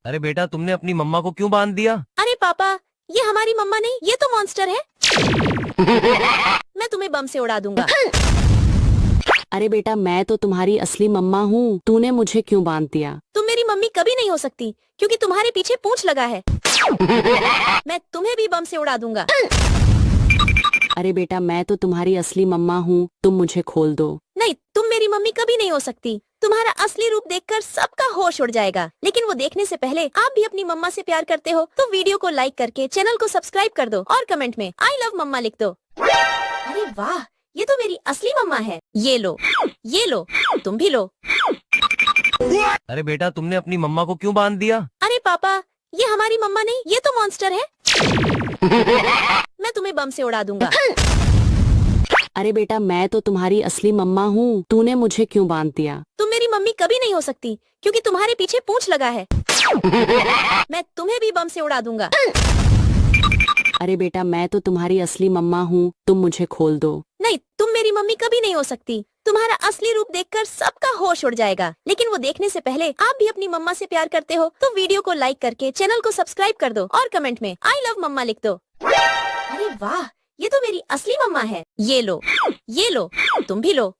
अरे बेटा तुमने अपनी मम्मा को क्यों बांध दिया? अरे पापा, ये हमारी मम्मा नहीं, ये तो मॉन्स्टर है। मैं तुम्हें बम से उड़ा दूंगा। अरे बेटा मैं तो तुम्हारी असली मम्मा हूँ, तूने मुझे क्यों बांध दिया? तुम मेरी मम्मी कभी नहीं हो सकती क्योंकि तुम्हारे पीछे पूंछ लगा है। मैं तुम्हें भी बम से उड़ा दूंगा। अरे बेटा मैं तो तुम्हारी असली मम्मा हूँ, तुम मुझे खोल दो। नहीं, तुम मेरी मम्मी कभी नहीं हो सकती। तुम्हारा असली रूप देखकर सबका होश उड़ जाएगा, लेकिन वो देखने से पहले आप भी अपनी मम्मा से प्यार करते हो तो वीडियो को लाइक करके चैनल को सब्सक्राइब कर दो और कमेंट में आई लव मम्मा लिख दो। अरे वाह, ये तो मेरी असली मम्मा है। ये लो, तुम भी लो। अरे बेटा तुमने अपनी मम्मा को क्यों बांध दिया? अरे पापा, ये हमारी मम्मा नहीं, ये तो मॉन्स्टर है। मैं तुम्हें बम से उड़ा दूंगा। अरे बेटा मैं तो तुम्हारी असली मम्मा हूँ, तूने मुझे क्यों बांध दिया? तुम मेरी मम्मी कभी नहीं हो सकती क्योंकि तुम्हारे पीछे पूंछ लगा है। मैं तुम्हें भी बम से उड़ा दूंगा। अरे बेटा मैं तो तुम्हारी असली मम्मा हूँ, तुम मुझे खोल दो। नहीं, तुम मेरी मम्मी कभी नहीं हो सकती। तुम्हारा असली रूप देखकर सबका होश उड़ जाएगा, लेकिन वो देखने से पहले आप भी अपनी मम्मा से प्यार करते हो तो वीडियो को लाइक करके चैनल को सब्सक्राइब कर दो और कमेंट में आई लव मम्मा लिख दो। अरे वाह, ये तो मेरी असली मम्मा है। ये लो, तुम भी लो।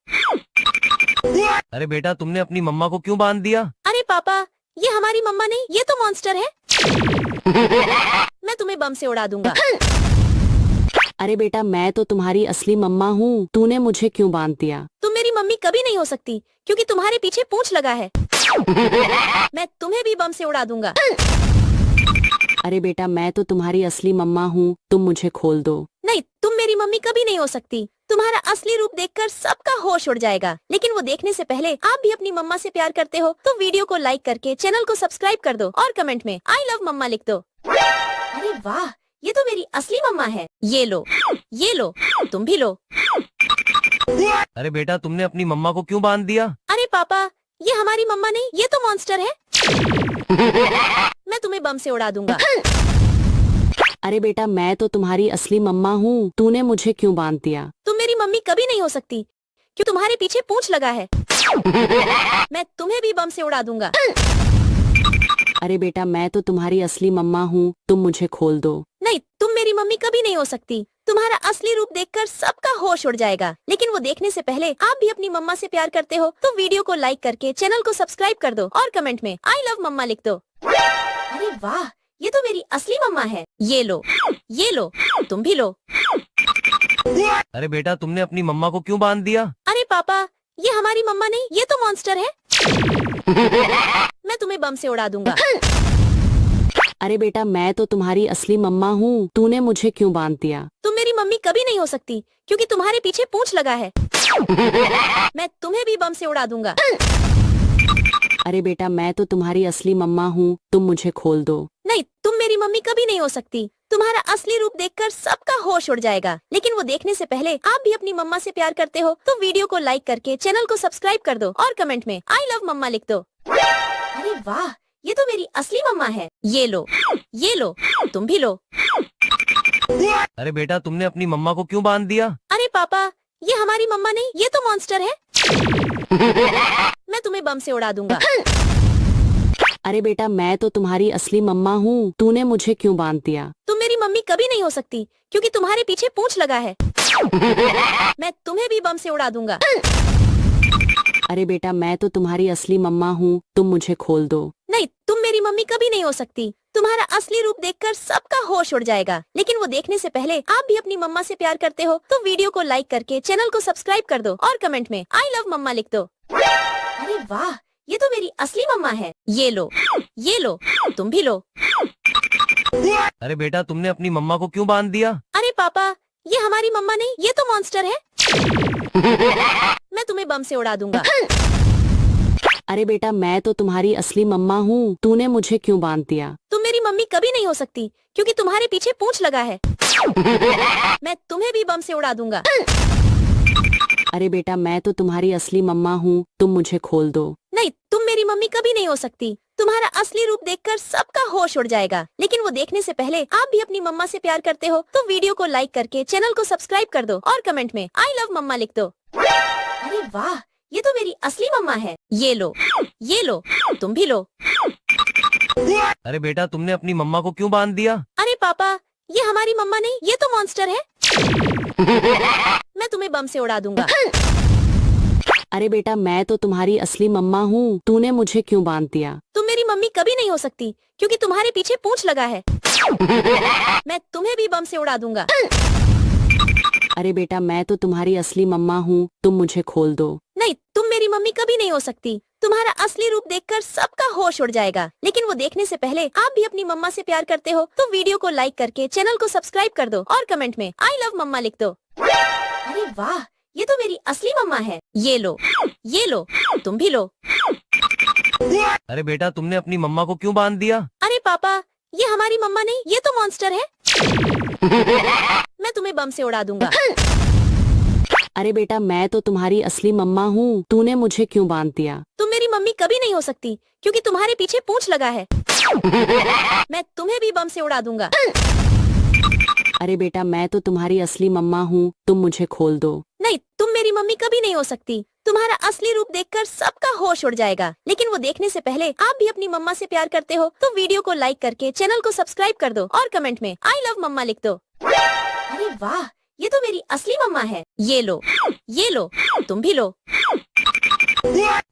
अरे बेटा तुमने अपनी मम्मा को क्यों बांध दिया? अरे पापा, ये हमारी मम्मा नहीं, ये तो मॉन्स्टर है। मैं तुम्हें बम से उड़ा दूंगा। अरे बेटा मैं तो तुम्हारी असली मम्मा हूँ, तूने मुझे क्यों बांध दिया? तुम मेरी मम्मी कभी नहीं हो सकती क्योंकि तुम्हारे पीछे पूंछ लगा है। मैं तुम्हें भी बम से उड़ा दूंगा। अरे बेटा मैं तो तुम्हारी असली मम्मा हूँ, तुम मुझे खोल दो। नहीं, तुम मेरी मम्मी कभी नहीं हो सकती। तुम्हारा असली रूप देखकर सबका होश उड़ जाएगा, लेकिन वो देखने से पहले आप भी अपनी मम्मा से प्यार करते हो तो वीडियो को लाइक करके चैनल को सब्सक्राइब कर दो और कमेंट में आई लव मम्मा लिख दो। अरे वाह, ये तो मेरी असली मम्मा है। ये लो, तुम भी लो। अरे बेटा तुमने अपनी मम्मा को क्यों बांध दिया? अरे पापा, ये हमारी मम्मा नहीं, ये तो मॉन्स्टर है। मैं तुम्हें बम से उड़ा दूंगा। अरे बेटा मैं तो तुम्हारी असली मम्मा हूँ, तूने मुझे क्यों बांध दिया? तुम मेरी मम्मी कभी नहीं हो सकती क्यों तुम्हारे पीछे पूंछ लगा है। मैं तुम्हें भी बम से उड़ा दूंगा। अरे बेटा मैं तो तुम्हारी असली मम्मा हूँ, तुम मुझे खोल दो। नहीं, तुम मेरी मम्मी कभी नहीं हो सकती। तुम्हारा असली रूप देखकर सबका होश उड़ जाएगा, लेकिन वो देखने से पहले आप भी अपनी मम्मा से प्यार करते हो तो वीडियो को लाइक करके चैनल को सब्सक्राइब कर दो और कमेंट में आई लव मम्मा लिख दो। अरे वाह, ये तो मेरी असली मम्मा है। ये लो, तुम भी लो। अरे बेटा तुमने अपनी मम्मा को क्यों बांध दिया? अरे पापा, ये हमारी मम्मा नहीं, ये तो मॉन्स्टर है। मैं तुम्हें बम से उड़ा दूंगा। अरे बेटा मैं तो तुम्हारी असली मम्मा हूँ, तूने मुझे क्यों बांध दिया? तुम मेरी मम्मी कभी नहीं हो सकती क्योंकि तुम्हारे पीछे पूंछ लगा है। मैं तुम्हें भी बम से उड़ा दूंगा। अरे बेटा मैं तो तुम्हारी असली मम्मा हूँ, तुम मुझे खोल दो। नहीं, तुम मेरी मम्मी कभी नहीं हो सकती। तुम्हारा असली रूप देखकर सबका होश उड़ जाएगा, लेकिन वो देखने से पहले आप भी अपनी मम्मा से प्यार करते हो तो वीडियो को लाइक करके चैनल को सब्सक्राइब कर दो और कमेंट में आई लव मम्मा लिख दो। अरे वाह, ये तो मेरी असली मम्मा है। ये लो, तुम भी लो। अरे बेटा तुमने अपनी मम्मा को क्यों बांध दिया? अरे पापा, ये हमारी मम्मा नहीं, ये तो मॉन्स्टर है। मैं तुम्हें बम से उड़ा दूंगा। अरे बेटा मैं तो तुम्हारी असली मम्मा हूँ, तूने मुझे क्यों बांध दिया? तुम मेरी मम्मी कभी नहीं हो सकती क्योंकि तुम्हारे पीछे पूंछ लगा है। मैं तुम्हें भी बम से उड़ा दूंगा। अरे बेटा मैं तो तुम्हारी असली मम्मा हूँ, तुम मुझे खोल दो। नहीं, तुम मेरी मम्मी कभी नहीं हो सकती। तुम्हारा असली रूप देखकर सबका होश उड़ जाएगा, लेकिन वो देखने से पहले आप भी अपनी मम्मा से प्यार करते हो तो वीडियो को लाइक करके चैनल को सब्सक्राइब कर दो और कमेंट में आई लव मम्मा लिख दो। अरे वाह, ये तो मेरी असली मम्मा है। ये लो, तुम भी लो। अरे बेटा तुमने अपनी मम्मा को क्यों बांध दिया? अरे पापा, ये हमारी मम्मा नहीं, ये तो मॉन्स्टर है। मैं तुम्हें बम से उड़ा दूंगा। अरे बेटा मैं तो तुम्हारी असली मम्मा हूँ, तूने मुझे क्यों बांध दिया? तुम मेरी मम्मी कभी नहीं हो सकती क्योंकि तुम्हारे पीछे पूंछ लगा है। मैं तुम्हें भी बम से उड़ा दूंगा। अरे बेटा मैं तो तुम्हारी असली मम्मा हूँ, तुम मुझे खोल दो। नहीं, तुम मेरी मम्मी कभी नहीं हो सकती। तुम्हारा असली रूप देखकर सबका होश उड़ जाएगा, लेकिन वो देखने से पहले आप भी अपनी मम्मा से प्यार करते हो तो वीडियो को लाइक करके चैनल को सब्सक्राइब कर दो और कमेंट में आई लव मम्मा लिख दो। अरे वाह, ये तो मेरी असली मम्मा है। ये लो, तुम भी लो। अरे बेटा तुमने अपनी मम्मा को क्यों बांध दिया? अरे पापा, ये हमारी मम्मा नहीं, ये तो मॉन्स्टर है। मैं तुम्हें बम से उड़ा दूंगा। अरे बेटा मैं तो तुम्हारी असली मम्मा हूँ, तूने मुझे क्यों बांध दिया? तुम मेरी मम्मी कभी नहीं हो सकती क्योंकि तुम्हारे पीछे पूंछ लगा है। मैं तुम्हें भी बम से उड़ा दूंगा। अरे बेटा मैं तो तुम्हारी असली मम्मा हूँ, तुम मुझे खोल दो। नहीं, तुम मेरी मम्मी कभी नहीं हो सकती। तुम्हारा असली रूप देखकर सबका होश उड़ जाएगा, लेकिन वो देखने से पहले आप भी अपनी मम्मा से प्यार करते हो तो वीडियो को लाइक करके चैनल को सब्सक्राइब कर दो और कमेंट में आई लव मम्मा लिख दो। अरे वाह, ये तो मेरी असली मम्मा है। ये लो, तुम भी लो। अरे बेटा तुमने अपनी मम्मा को क्यों बांध दिया? अरे पापा, ये हमारी मम्मा नहीं, ये तो मॉन्स्टर है। मैं तुम्हें बम से उड़ा दूंगा। अरे बेटा मैं तो तुम्हारी असली मम्मा हूँ, तूने मुझे क्यों बांध दिया? तुम मेरी मम्मी कभी नहीं हो सकती क्योंकि तुम्हारे पीछे पूंछ लगा है। मैं तुम्हें भी बम से उड़ा दूंगा। अरे बेटा मैं तो तुम्हारी असली मम्मा हूँ, तुम मुझे खोल दो। नहीं, तुम मेरी मम्मी कभी नहीं हो सकती। तुम्हारा असली रूप देखकर सबका होश उड़ जाएगा, लेकिन वो देखने से पहले आप भी अपनी मम्मा से प्यार करते हो तो वीडियो को लाइक करके चैनल को सब्सक्राइब कर दो और कमेंट में आई लव मम्मा लिख दो। अरे वाह, ये तो मेरी असली मम्मा है। ये लो, तुम भी लो।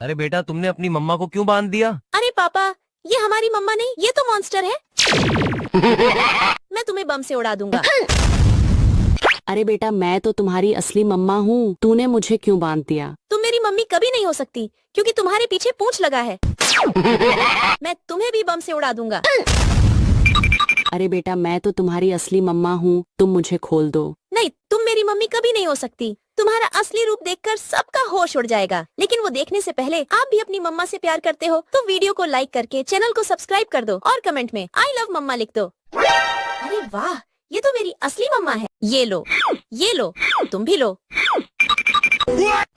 अरे बेटा तुमने अपनी मम्मा को क्यों बांध दिया? अरे पापा, ये हमारी मम्मा नहीं, ये तो मॉन्स्टर है। मैं तुम्हें बम से उड़ा दूंगा। अरे बेटा मैं तो तुम्हारी असली मम्मा हूँ, तूने मुझे क्यों बांध दिया? तुम मेरी मम्मी कभी नहीं हो सकती क्योंकि तुम्हारे पीछे पूंछ लगा है। मैं तुम्हें भी बम से उड़ा दूंगा। अरे बेटा मैं तो तुम्हारी असली मम्मा हूँ, तुम मुझे खोल दो। नहीं, तुम मेरी मम्मी कभी नहीं हो सकती। तुम्हारा असली रूप देखकर सबका होश उड़ जाएगा, लेकिन वो देखने से पहले आप भी अपनी मम्मा से प्यार करते हो तो वीडियो को लाइक करके चैनल को सब्सक्राइब कर दो और कमेंट में आई लव मम्मा लिख दो। अरे वाह, ये तो मेरी असली मम्मा है। ये लो, तुम भी लो।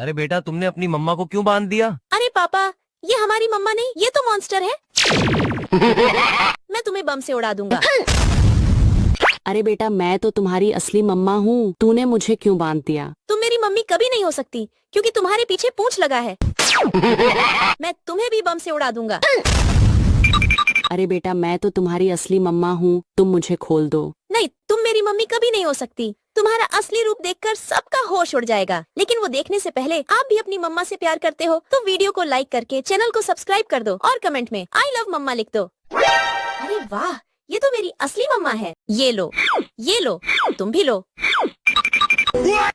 अरे बेटा तुमने अपनी मम्मा को क्यों बांध दिया? अरे पापा, ये हमारी मम्मा नहीं, ये तो मॉन्स्टर है। मैं तुम्हें बम से उड़ा दूंगा। अरे बेटा मैं तो तुम्हारी असली मम्मा हूँ, तूने मुझे क्यों बांध दिया? तुम मेरी मम्मी कभी नहीं हो सकती क्योंकि तुम्हारे पीछे पूंछ लगा है। मैं तुम्हें भी बम से उड़ा दूंगा। अरे बेटा मैं तो तुम्हारी असली मम्मा हूँ, तुम मुझे खोल दो। नहीं, तुम मेरी मम्मी कभी नहीं हो सकती। तुम्हारा असली रूप देखकर सबका होश उड़ जाएगा, लेकिन वो देखने से पहले आप भी अपनी मम्मा से प्यार करते हो तो वीडियो को लाइक करके चैनल को सब्सक्राइब कर दो और कमेंट में आई लव मम्मा लिख दो। अरे वाह, ये तो मेरी असली मम्मा है। ये लो, तुम भी लो।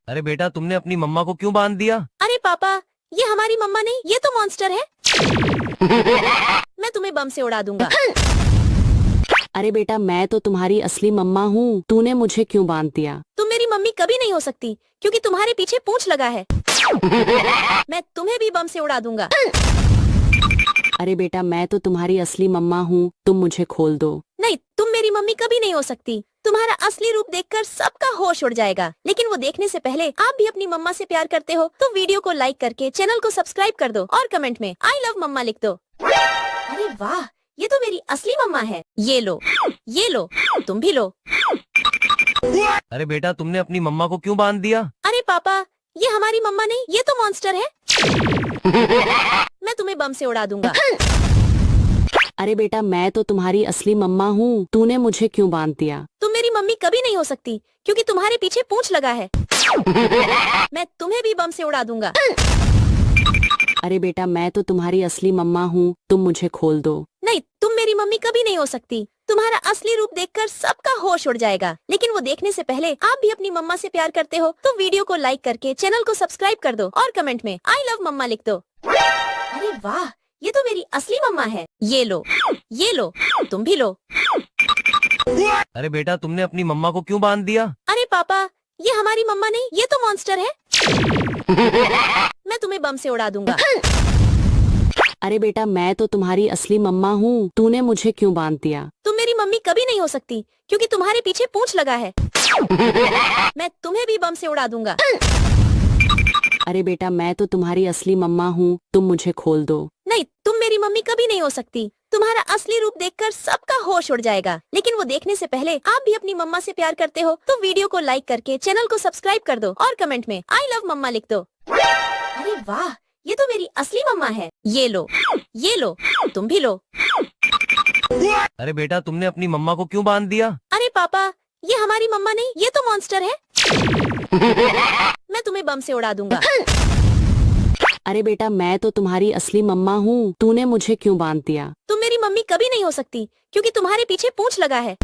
अरे बेटा तुमने अपनी मम्मा को क्यों बांध दिया? अरे पापा, ये हमारी मम्मा नहीं, ये तो मॉन्स्टर है। मैं तुम्हें बम से उड़ा दूंगा। अरे बेटा मैं तो तुम्हारी असली मम्मा हूँ, तूने मुझे क्यों बांध दिया? तुम मेरी मम्मी कभी नहीं हो सकती क्योंकि तुम्हारे पीछे पूंछ लगा है। मैं तुम्हें भी बम से उड़ा दूंगा। अरे बेटा मैं तो तुम्हारी असली मम्मा हूँ, तुम मुझे खोल दो। नहीं, तुम मेरी मम्मी कभी नहीं हो सकती। तुम्हारा असली रूप देखकर सबका होश उड़ जाएगा, लेकिन वो देखने से पहले आप भी अपनी मम्मा से प्यार करते हो तो वीडियो को लाइक करके चैनल को सब्सक्राइब कर दो और कमेंट में आई लव मम्मा लिख दो। अरे वाह, ये तो मेरी असली मम्मा है। ये लो, तुम भी लो। अरे बेटा तुमने अपनी मम्मा को क्यों बांध दिया? अरे पापा, ये हमारी मम्मा नहीं, ये तो मॉन्स्टर है। मैं तुम्हें बम से उड़ा दूंगा। अरे बेटा मैं तो तुम्हारी असली मम्मा हूँ, तूने मुझे क्यों बांध दिया? तुम मेरी मम्मी कभी नहीं हो सकती क्योंकि तुम्हारे पीछे पूंछ लगा है। मैं तुम्हें भी बम से उड़ा दूंगा। अरे बेटा मैं तो तुम्हारी असली मम्मा हूँ, तुम मुझे खोल दो। नहीं, तुम मेरी मम्मी कभी नहीं हो सकती। तुम्हारा असली रूप देखकर सबका होश उड़ जाएगा, लेकिन वो देखने से पहले आप भी अपनी मम्मा से प्यार करते हो तो वीडियो को लाइक करके चैनल को सब्सक्राइब कर दो और कमेंट में आई लव मम्मा लिख दो। अरे वाह, ये तो मेरी असली मम्मा है। ये लो, तुम भी लो। अरे बेटा तुमने अपनी मम्मा को क्यों बांध दिया? अरे पापा, ये हमारी मम्मा नहीं, ये तो मॉन्स्टर है। मैं तुम्हें बम से उड़ा दूंगा। अरे बेटा मैं तो तुम्हारी असली मम्मा हूँ, तूने मुझे क्यों बांध दिया? तुम मेरी मम्मी कभी नहीं हो सकती क्योंकि तुम्हारे पीछे पूंछ लगा है। मैं तुम्हें भी बम से उड़ा दूंगा। अरे बेटा मैं तो तुम्हारी असली मम्मा हूँ, तुम मुझे खोल दो। नहीं, तुम मेरी मम्मी कभी नहीं हो सकती। तुम्हारा असली रूप देखकर सबका होश उड़ जाएगा, लेकिन वो देखने से पहले आप भी अपनी मम्मा से प्यार करते हो तो वीडियो को लाइक करके चैनल को सब्सक्राइब कर दो और कमेंट में आई लव मम्मा लिख दो। अरे वाह, ये तो मेरी असली मम्मा है। ये लो, तुम भी लो। अरे बेटा तुमने अपनी मम्मा को क्यों बांध दिया? अरे पापा, ये हमारी मम्मा नहीं, ये तो मॉन्स्टर है। मैं तुम्हें बम से उड़ा दूंगा। अरे बेटा मैं तो तुम्हारी असली मम्मा हूँ, तूने मुझे क्यों बांध दिया? तुम मेरी मम्मी कभी नहीं हो सकती क्योंकि तुम्हारे पीछे पूंछ लगा है।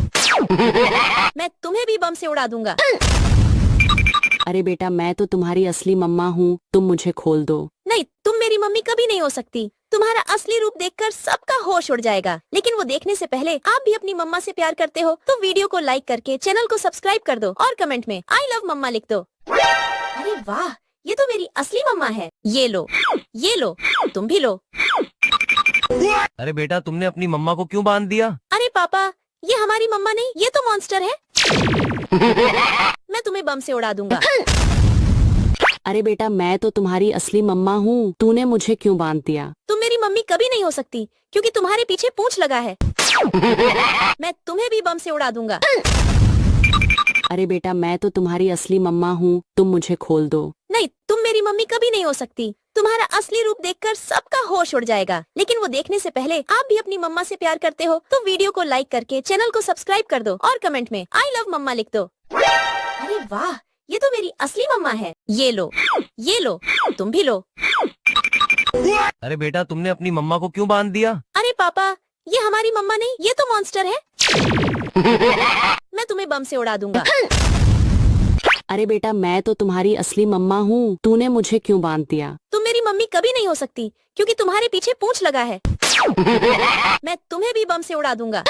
मैं तुम्हें भी बम से उड़ा दूंगा। अरे बेटा मैं तो तुम्हारी असली मम्मा हूँ, तुम मुझे खोल दो। नहीं, तुम मेरी मम्मी कभी नहीं हो सकती। तुम्हारा असली रूप देखकर सबका होश उड़ जाएगा, लेकिन वो देखने से पहले आप भी अपनी मम्मा से प्यार करते हो तो वीडियो को लाइक करके चैनल को सब्सक्राइब कर दो और कमेंट में आई लव मम्मा लिख दो। अरे वाह, ये तो मेरी असली मम्मा है। ये लो, तुम भी लो। अरे बेटा तुमने अपनी मम्मा को क्यों बांध दिया? अरे पापा, ये हमारी मम्मा नहीं, ये तो मॉन्स्टर है। मैं तुम्हें बम से उड़ा दूंगा। अरे बेटा मैं तो तुम्हारी असली मम्मा हूँ, तूने मुझे क्यों बांध दिया? तुम मेरी मम्मी कभी नहीं हो सकती क्योंकि तुम्हारे पीछे पूंछ लगा है। मैं तुम्हें भी बम से उड़ा दूंगा। अरे बेटा मैं तो तुम्हारी असली मम्मा हूँ, तुम मुझे खोल दो। नहीं, तुम मेरी मम्मी कभी नहीं हो सकती। तुम्हारा असली रूप देखकर सबका होश उड़ जाएगा, लेकिन वो देखने से पहले आप भी अपनी मम्मा से प्यार करते हो तो वीडियो को लाइक करके चैनल को सब्सक्राइब कर दो और कमेंट में आई लव मम्मा लिख दो। अरे वाह, ये तो मेरी असली मम्मा है। ये लो, तुम भी लो। अरे बेटा तुमने अपनी मम्मा को क्यों बांध दिया? अरे पापा, ये हमारी मम्मा नहीं, ये तो मॉन्स्टर है। मैं तुम्हें बम से उड़ा दूंगा। अरे बेटा मैं तो तुम्हारी असली मम्मा हूँ, तूने मुझे क्यों बांध दिया? तुम मेरी मम्मी कभी नहीं हो सकती क्योंकि तुम्हारे पीछे पूंछ लगा है। मैं तुम्हें भी बम से उड़ा दूंगा।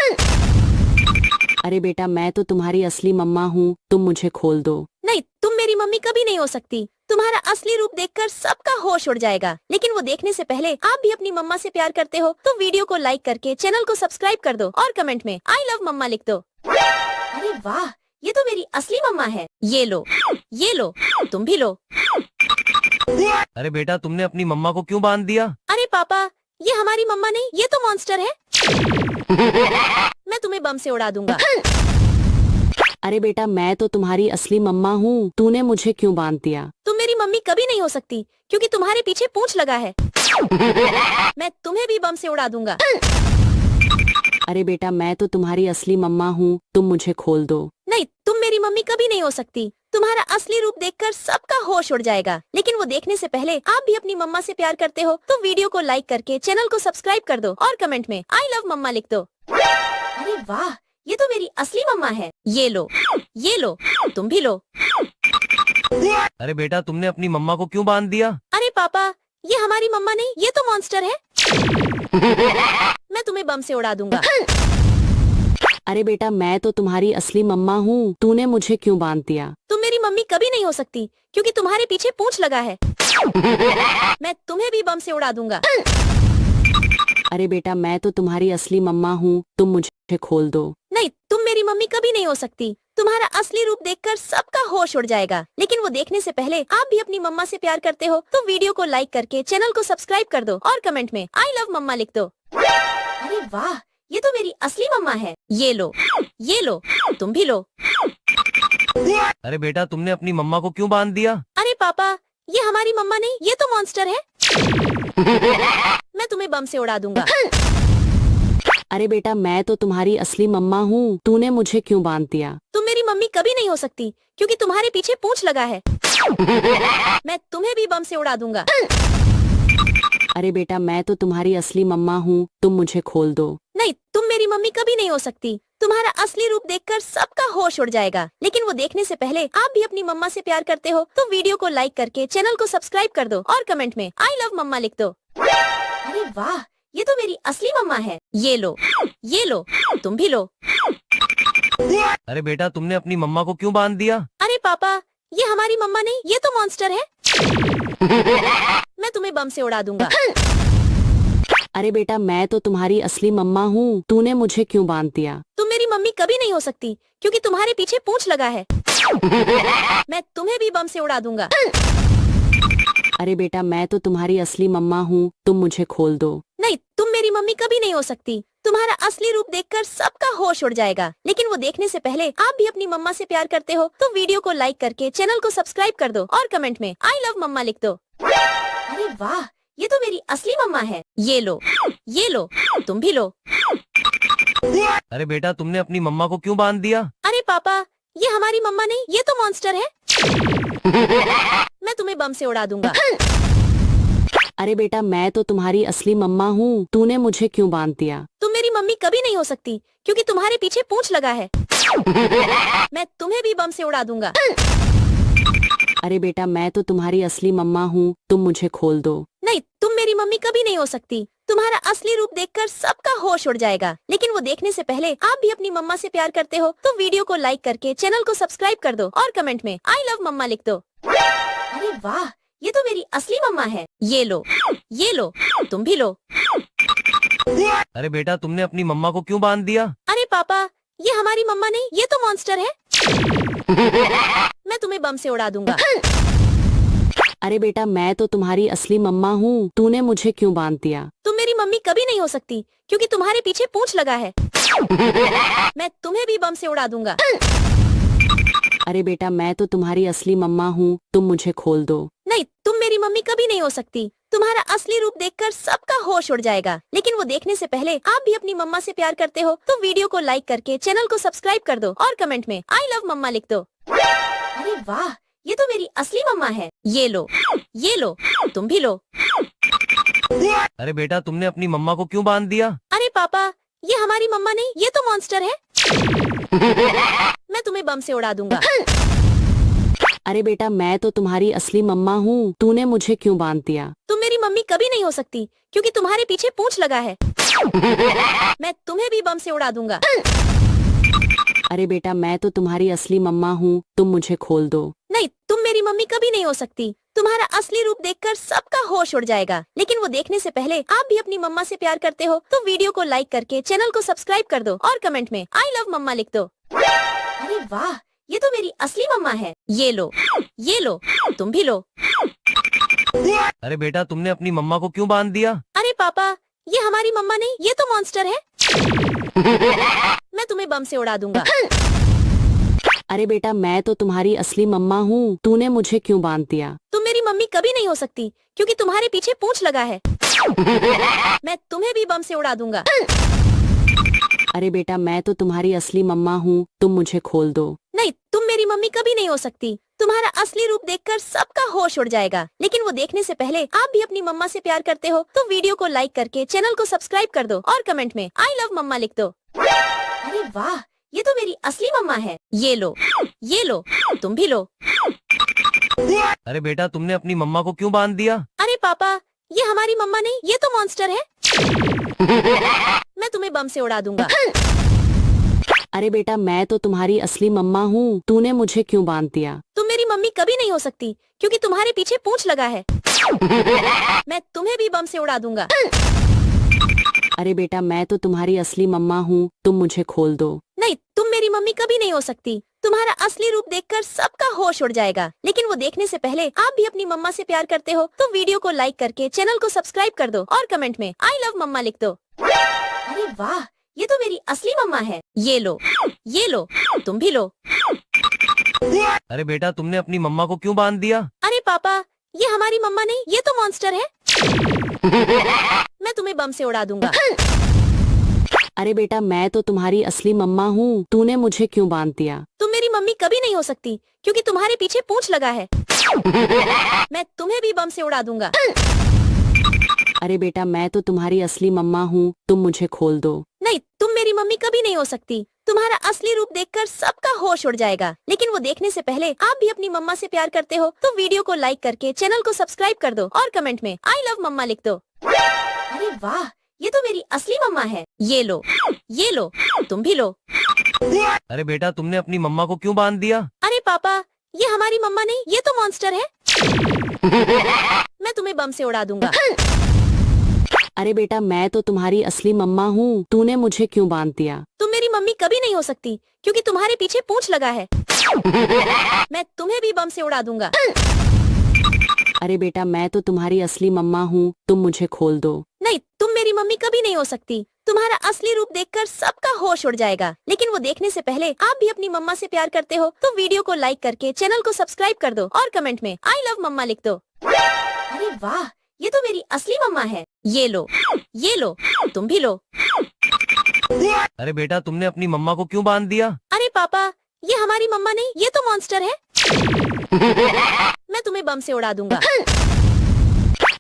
अरे बेटा मैं तो तुम्हारी असली मम्मा हूँ, तुम मुझे खोल दो। नहीं, तुम मेरी मम्मी कभी नहीं हो सकती। तुम्हारा असली रूप देखकर सबका होश उड़ जाएगा, लेकिन वो देखने से पहले आप भी अपनी मम्मा से प्यार करते हो तो वीडियो को लाइक करके चैनल को सब्सक्राइब कर दो और कमेंट में आई लव मम्मा लिख दो। अरे वाह, ये तो मेरी असली मम्मा है। ये लो, तुम भी लो। अरे बेटा तुमने अपनी मम्मा को क्यों बांध दिया? अरे पापा, ये हमारी मम्मा नहीं, ये तो मॉन्स्टर है। मैं तुम्हें बम से उड़ा दूंगा। अरे बेटा मैं तो तुम्हारी असली मम्मा हूँ, तूने मुझे क्यों बांध दिया? तुम मेरी मम्मी कभी नहीं हो सकती क्योंकि तुम्हारे पीछे पूंछ लगा है। मैं तुम्हें भी बम से उड़ा दूंगा। अरे बेटा मैं तो तुम्हारी असली मम्मा हूँ, तुम मुझे खोल दो। नहीं, तुम मेरी मम्मी कभी नहीं हो सकती। तुम्हारा असली रूप देखकर सबका होश उड़ जाएगा, लेकिन वो देखने से पहले आप भी अपनी मम्मा से प्यार करते हो तो वीडियो को लाइक करके चैनल को सब्सक्राइब कर दो और कमेंट में आई लव मम्मा लिख दो। अरे वाह, ये तो मेरी असली मम्मा है। ये लो, तुम भी लो। अरे बेटा तुमने अपनी मम्मा को क्यों बांध दिया? अरे पापा, ये हमारी मम्मा नहीं, ये तो मॉन्स्टर है। मैं तुम्हें बम से उड़ा दूंगा। अरे बेटा मैं तो तुम्हारी असली मम्मा हूँ, तूने मुझे क्यों बांध दिया? तुम मेरी मम्मी कभी नहीं हो सकती क्योंकि तुम्हारे पीछे पूंछ लगा है। मैं तुम्हें भी बम से उड़ा दूंगा। अरे बेटा मैं तो तुम्हारी असली मम्मा हूँ, तुम मुझे खोल दो। नहीं, तुम मेरी मम्मी कभी नहीं हो सकती। तुम्हारा असली रूप देखकर सबका होश उड़ जाएगा, लेकिन वो देखने से पहले आप भी अपनी मम्मा से प्यार करते हो तो वीडियो को लाइक करके चैनल को सब्सक्राइब कर दो और कमेंट में आई लव मम्मा लिख दो। अरे वाह, ये तो मेरी असली मम्मा है। ये लो, तुम भी लो। अरे बेटा तुमने अपनी मम्मा को क्यों बांध दिया? अरे पापा, ये हमारी मम्मा नहीं, ये तो मॉन्स्टर है। मैं तुम्हें बम से उड़ा दूंगा। अरे बेटा मैं तो तुम्हारी असली मम्मा हूँ, तूने मुझे क्यों बांध दिया? तुम मेरी मम्मी कभी नहीं हो सकती क्योंकि तुम्हारे पीछे पूंछ लगा है। मैं तुम्हें भी बम से उड़ा दूंगा। अरे बेटा मैं तो तुम्हारी असली मम्मा हूँ, तुम मुझे खोल दो। नहीं, तुम मेरी मम्मी कभी नहीं हो सकती। तुम्हारा असली रूप देखकर सबका होश उड़ जाएगा, लेकिन वो देखने से पहले आप भी अपनी मम्मा से प्यार करते हो तो वीडियो को लाइक करके चैनल को सब्सक्राइब कर दो और कमेंट में आई लव मम्मा लिख दो। अरे वाह, ये तो मेरी असली मम्मा है। ये लो, तुम भी लो। अरे बेटा तुमने अपनी मम्मा को क्यों बांध दिया? अरे पापा, ये हमारी मम्मा नहीं, ये तो मॉन्स्टर है। मैं तुम्हें बम से उड़ा दूंगा। अरे बेटा मैं तो तुम्हारी असली मम्मा हूँ, तूने मुझे क्यों बांध दिया? तुम मेरी मम्मी कभी नहीं हो सकती क्योंकि तुम्हारे पीछे पूंछ लगा है। मैं तुम्हें भी बम से उड़ा दूंगा। अरे बेटा मैं तो तुम्हारी असली मम्मा हूँ, तुम मुझे खोल दो। नहीं, तुम मेरी मम्मी कभी नहीं हो सकती। तुम्हारा असली रूप देखकर सबका होश उड़ जाएगा। लेकिन वो देखने से पहले आप भी अपनी मम्मा से प्यार करते हो तो वीडियो को लाइक करके चैनल को सब्सक्राइब कर दो और कमेंट में आई लव मम्मा लिख दो। अरे वाह, ये तो मेरी असली मम्मा है। ये लो, तुम भी लो। अरे बेटा तुमने अपनी मम्मा को क्यों बांध दिया? अरे पापा, ये हमारी मम्मा नहीं, ये तो मॉन्स्टर है। मैं तुम्हें बम से उड़ा दूंगा। अरे बेटा मैं तो तुम्हारी असली मम्मा हूँ, तूने मुझे क्यों बांध दिया? तुम मेरी मम्मी कभी नहीं हो सकती क्योंकि तुम्हारे पीछे पूंछ लगा है। मैं तुम्हें भी बम से उड़ा दूंगा। अरे बेटा मैं तो तुम्हारी असली मम्मा हूँ, तुम मुझे खोल दो। नहीं, तुम मेरी मम्मी कभी नहीं हो सकती। तुम्हारा असली रूप देखकर सबका होश उड़ जाएगा। लेकिन वो देखने से पहले आप भी अपनी मम्मा से प्यार करते हो तो वीडियो को लाइक करके चैनल को सब्सक्राइब करदो और कमेंट में आई लव मम्मा लिख दो। अरे वाह, ये तो मेरी असली मम्मा है। ये लो, तुम भी लो। अरे बेटा तुमने अपनी मम्मा को क्यों बांध दिया? अरे पापा, ये हमारी मम्मा नहीं, ये तो मॉन्स्टर है। मैं तुम्हें बम से उड़ा दूंगा। अरे बेटा मैं तो तुम्हारी असली मम्मा हूँ, तूने मुझे क्यों बांध दिया? तुम मेरी मम्मी कभी नहीं हो सकती क्योंकि तुम्हारे पीछे पूंछ लगा है। मैं तुम्हें भी बम से उड़ा दूंगा। अरे बेटा मैं तो तुम्हारी असली मम्मा हूँ, तुम मुझे खोल दो। नहीं, तुम मेरी मम्मी कभी नहीं हो सकती। तुम्हारा असली रूप देखकर सबका होश उड़ जाएगा। लेकिन वो देखने से पहले आप भी अपनी मम्मा से प्यार करते हो तो वीडियो को लाइक करके चैनल को सब्सक्राइब कर दो और कमेंट में आई लव मम्मा लिख दो। अरे वाह, ये तो मेरी असली मम्मा है। ये लो, तुम भी लो। अरे बेटा तुमने अपनी मम्मा को क्यों बांध दिया? अरे पापा, ये हमारी मम्मा नहीं, ये तो मॉन्स्टर है। मैं तुम्हें बम से उड़ा दूंगा। अरे बेटा मैं तो तुम्हारी असली मम्मा हूँ, तूने मुझे क्यों बांध दिया? तुम मेरी मम्मी कभी नहीं हो सकती क्योंकि तुम्हारे पीछे पूंछ लगा है। मैं तुम्हें भी बम से उड़ा दूंगा। अरे बेटा मैं तो तुम्हारी असली मम्मा हूँ, तुम मुझे खोल दो। नहीं, तुम मेरी मम्मी कभी नहीं हो सकती। तुम्हारा असली रूप देखकर सबका होश उड़ जाएगा। लेकिन वो देखने से पहले आप भी अपनी मम्मा से प्यार करते हो तो वीडियो को लाइक करके चैनल को सब्सक्राइब कर दो और कमेंट में आई लव मम्मा लिख दो। अरे वाह, ये तो मेरी असली मम्मा है। ये लो, तुम भी लो। अरे बेटा तुमने अपनी मम्मा को क्यों बांध दिया? अरे पापा, ये हमारी मम्मा नहीं, ये तो मॉन्स्टर है। मैं तुम्हें बम से उड़ा दूंगा। अरे बेटा मैं तो तुम्हारी असली मम्मा हूँ, तूने मुझे क्यों बांध दिया? तुम मेरी मम्मी कभी नहीं हो सकती क्योंकि तुम्हारे पीछे पूंछ लगा है। मैं तुम्हें भी बम से उड़ा दूंगा। अरे बेटा मैं तो तुम्हारी असली मम्मा हूँ, तुम मुझे खोल दो। नहीं, तुम मेरी मम्मी कभी नहीं हो सकती। तुम्हारा असली रूप देखकर सबका होश उड़ जाएगा। लेकिन वो देखने से पहले आप भी अपनी मम्मा से प्यार करते हो तो वीडियो को लाइक करके चैनल को सब्सक्राइब कर दो और कमेंट में आई लव मम्मा लिख दो। अरे वाह, ये तो मेरी असली मम्मा है। ये लो, तुम भी लो। अरे बेटा तुमने अपनी मम्मा को क्यों बांध दिया? अरे पापा, ये हमारी मम्मा नहीं, ये तो मॉन्स्टर है। मैं तुम्हें बम से उड़ा दूंगा। अरे बेटा मैं तो तुम्हारी असली मम्मा हूँ, तूने मुझे क्यों बांध दिया? तुम मेरी मम्मी कभी नहीं हो सकती क्योंकि तुम्हारे पीछे पूंछ लगा है। मैं तुम्हें भी बम से उड़ा दूंगा। अरे बेटा मैं तो तुम्हारी असली मम्मा हूँ, तुम मुझे खोल दो। नहीं, तुम मेरी मम्मी कभी नहीं हो सकती। तुम्हारा असली रूप देखकर सबका होश उड़ जाएगा। लेकिन वो देखने से पहले आप भी अपनी मम्मा से प्यार करते हो तो वीडियो को लाइक करके चैनल को सब्सक्राइब कर दो और कमेंट में आई लव मम्मा लिख दो। अरे वाह, ये तो मेरी असली मम्मा है। ये लो, तुम भी लो। अरे बेटा तुमने अपनी मम्मा को क्यों बांध दिया? अरे पापा, ये हमारी मम्मा नहीं, ये तो मॉन्स्टर है। मैं तुम्हें बम से उड़ा दूंगा। अरे बेटा मैं तो तुम्हारी असली मम्मा हूँ, तूने मुझे क्यों बांध दिया? तुम मेरी मम्मी कभी नहीं हो सकती क्योंकि तुम्हारे पीछे पूंछ लगा है। मैं तुम्हें भी बम से उड़ा दूंगा। अरे बेटा मैं तो तुम्हारी असली मम्मा हूँ, तुम मुझे खोल दो। नहीं, तुम मेरी मम्मी कभी नहीं हो सकती। तुम्हारा असली रूप देखकर सबका होश उड़ जाएगा। लेकिन वो देखने से पहले आप भी अपनी मम्मा से प्यार करते हो तो वीडियो को लाइक करके चैनल को सब्सक्राइब कर दो और कमेंट में आई लव मम्मा लिख दो। अरे वाह, ये तो मेरी असली मम्मा है। ये लो, तुम भी लो। अरे बेटा तुमने अपनी मम्मा को क्यों बांध दिया? अरे पापा, ये हमारी मम्मा नहीं, ये तो मॉन्स्टर है। मैं तुम्हें बम से उड़ा दूंगा। अरे बेटा मैं तो तुम्हारी असली मम्मा हूँ, तूने मुझे क्यों बांध दिया? तुम मेरी मम्मी कभी नहीं हो सकती क्योंकि तुम्हारे पीछे पूंछ लगा है। मैं तुम्हें भी बम से उड़ा दूंगा। अरे बेटा मैं तो तुम्हारी असली मम्मा हूँ, तुम मुझे खोल दो। नहीं, तुम मेरी मम्मी कभी नहीं हो सकती। तुम्हारा असली रूप देखकर सबका होश उड़ जाएगा, लेकिन वो देखने से पहले आप भी अपनी मम्मा से प्यार करते हो तो वीडियो को लाइक करके चैनल को सब्सक्राइब कर दो और कमेंट में आई लव मम्मा लिख दो। अरे वाह, ये तो मेरी असली मम्मा है। ये लो, तुम भी लो। अरे बेटा तुमने अपनी मम्मा को क्यों बांध दिया? अरे पापा, ये हमारी मम्मा नहीं, ये तो मॉन्स्टर है। मैं तुम्हें बम से उड़ा दूंगा।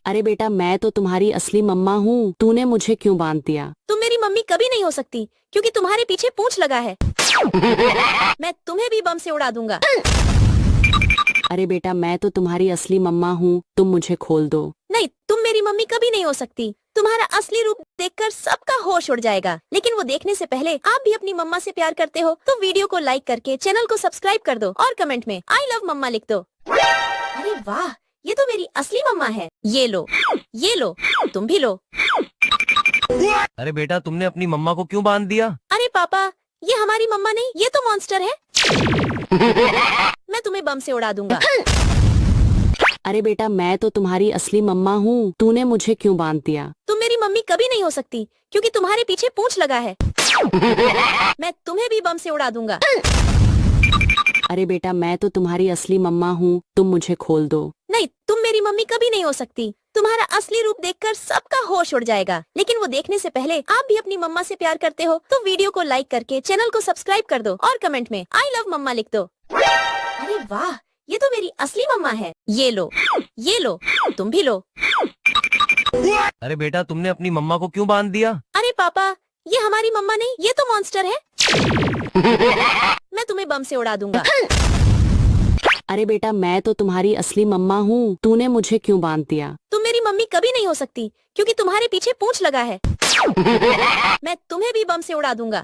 अरे बेटा मैं तो तुम्हारी असली मम्मा हूँ, तूने मुझे क्यों बांध दिया? तुम मेरी मम्मी कभी नहीं हो सकती क्योंकि तुम्हारे पीछे पूंछ लगा है। मैं तुम्हें भी बम से उड़ा दूंगा। अरे बेटा मैं तो तुम्हारी असली मम्मा हूँ, तुम मुझे खोल दो। नहीं, तुम मेरी मम्मी कभी नहीं हो सकती। तुम्हारा असली रूप देखकर सबका होश उड़ जाएगा, लेकिन वो देखने से पहले आप भी अपनी मम्मा से प्यार करते हो तो वीडियो को लाइक करके चैनल को सब्सक्राइब कर दो और कमेंट में आई लव मम्मा लिख दो। अरे वाह, ये तो मेरी असली मम्मा है। ये लो, तुम भी लो। अरे बेटा तुमने अपनी मम्मा को क्यों बांध दिया? अरे पापा, ये हमारी मम्मा नहीं, ये तो मॉन्स्टर है। मैं तुम्हें बम से उड़ा दूंगा। अरे बेटा मैं तो तुम्हारी असली मम्मा हूँ, तूने मुझे क्यों बांध दिया? तुम मेरी मम्मी कभी नहीं हो सकती क्योंकि तुम्हारे पीछे पूंछ लगा है। मैं तुम्हें भी बम से उड़ा दूंगा। अरे बेटा मैं तो तुम्हारी असली मम्मा हूँ, तुम मुझे खोल दो। नहीं, तुम मेरी मम्मी कभी नहीं हो सकती। तुम्हारा असली रूप देखकर सबका होश उड़ जाएगा, लेकिन वो देखने से पहले आप भी अपनी मम्मा से प्यार करते हो तो वीडियो को लाइक करके चैनल को सब्सक्राइब कर दो और कमेंट में आई लव मम्मा लिख दो। अरे वाह, ये तो मेरी असली मम्मा है। ये लो, तुम भी लो। अरे बेटा तुमने अपनी मम्मा को क्यों बांध दिया? अरे पापा, ये हमारी मम्मा नहीं, ये तो मॉन्स्टर है। मैं तुम्हें बम से उड़ा दूंगा। अरे बेटा मैं तो तुम्हारी असली मम्मा हूँ, तूने मुझे क्यों बांध दिया? तुम मेरी मम्मी कभी नहीं हो सकती क्योंकि तुम्हारे पीछे पूंछ लगा है। मैं तुम्हें भी बम से उड़ा दूंगा।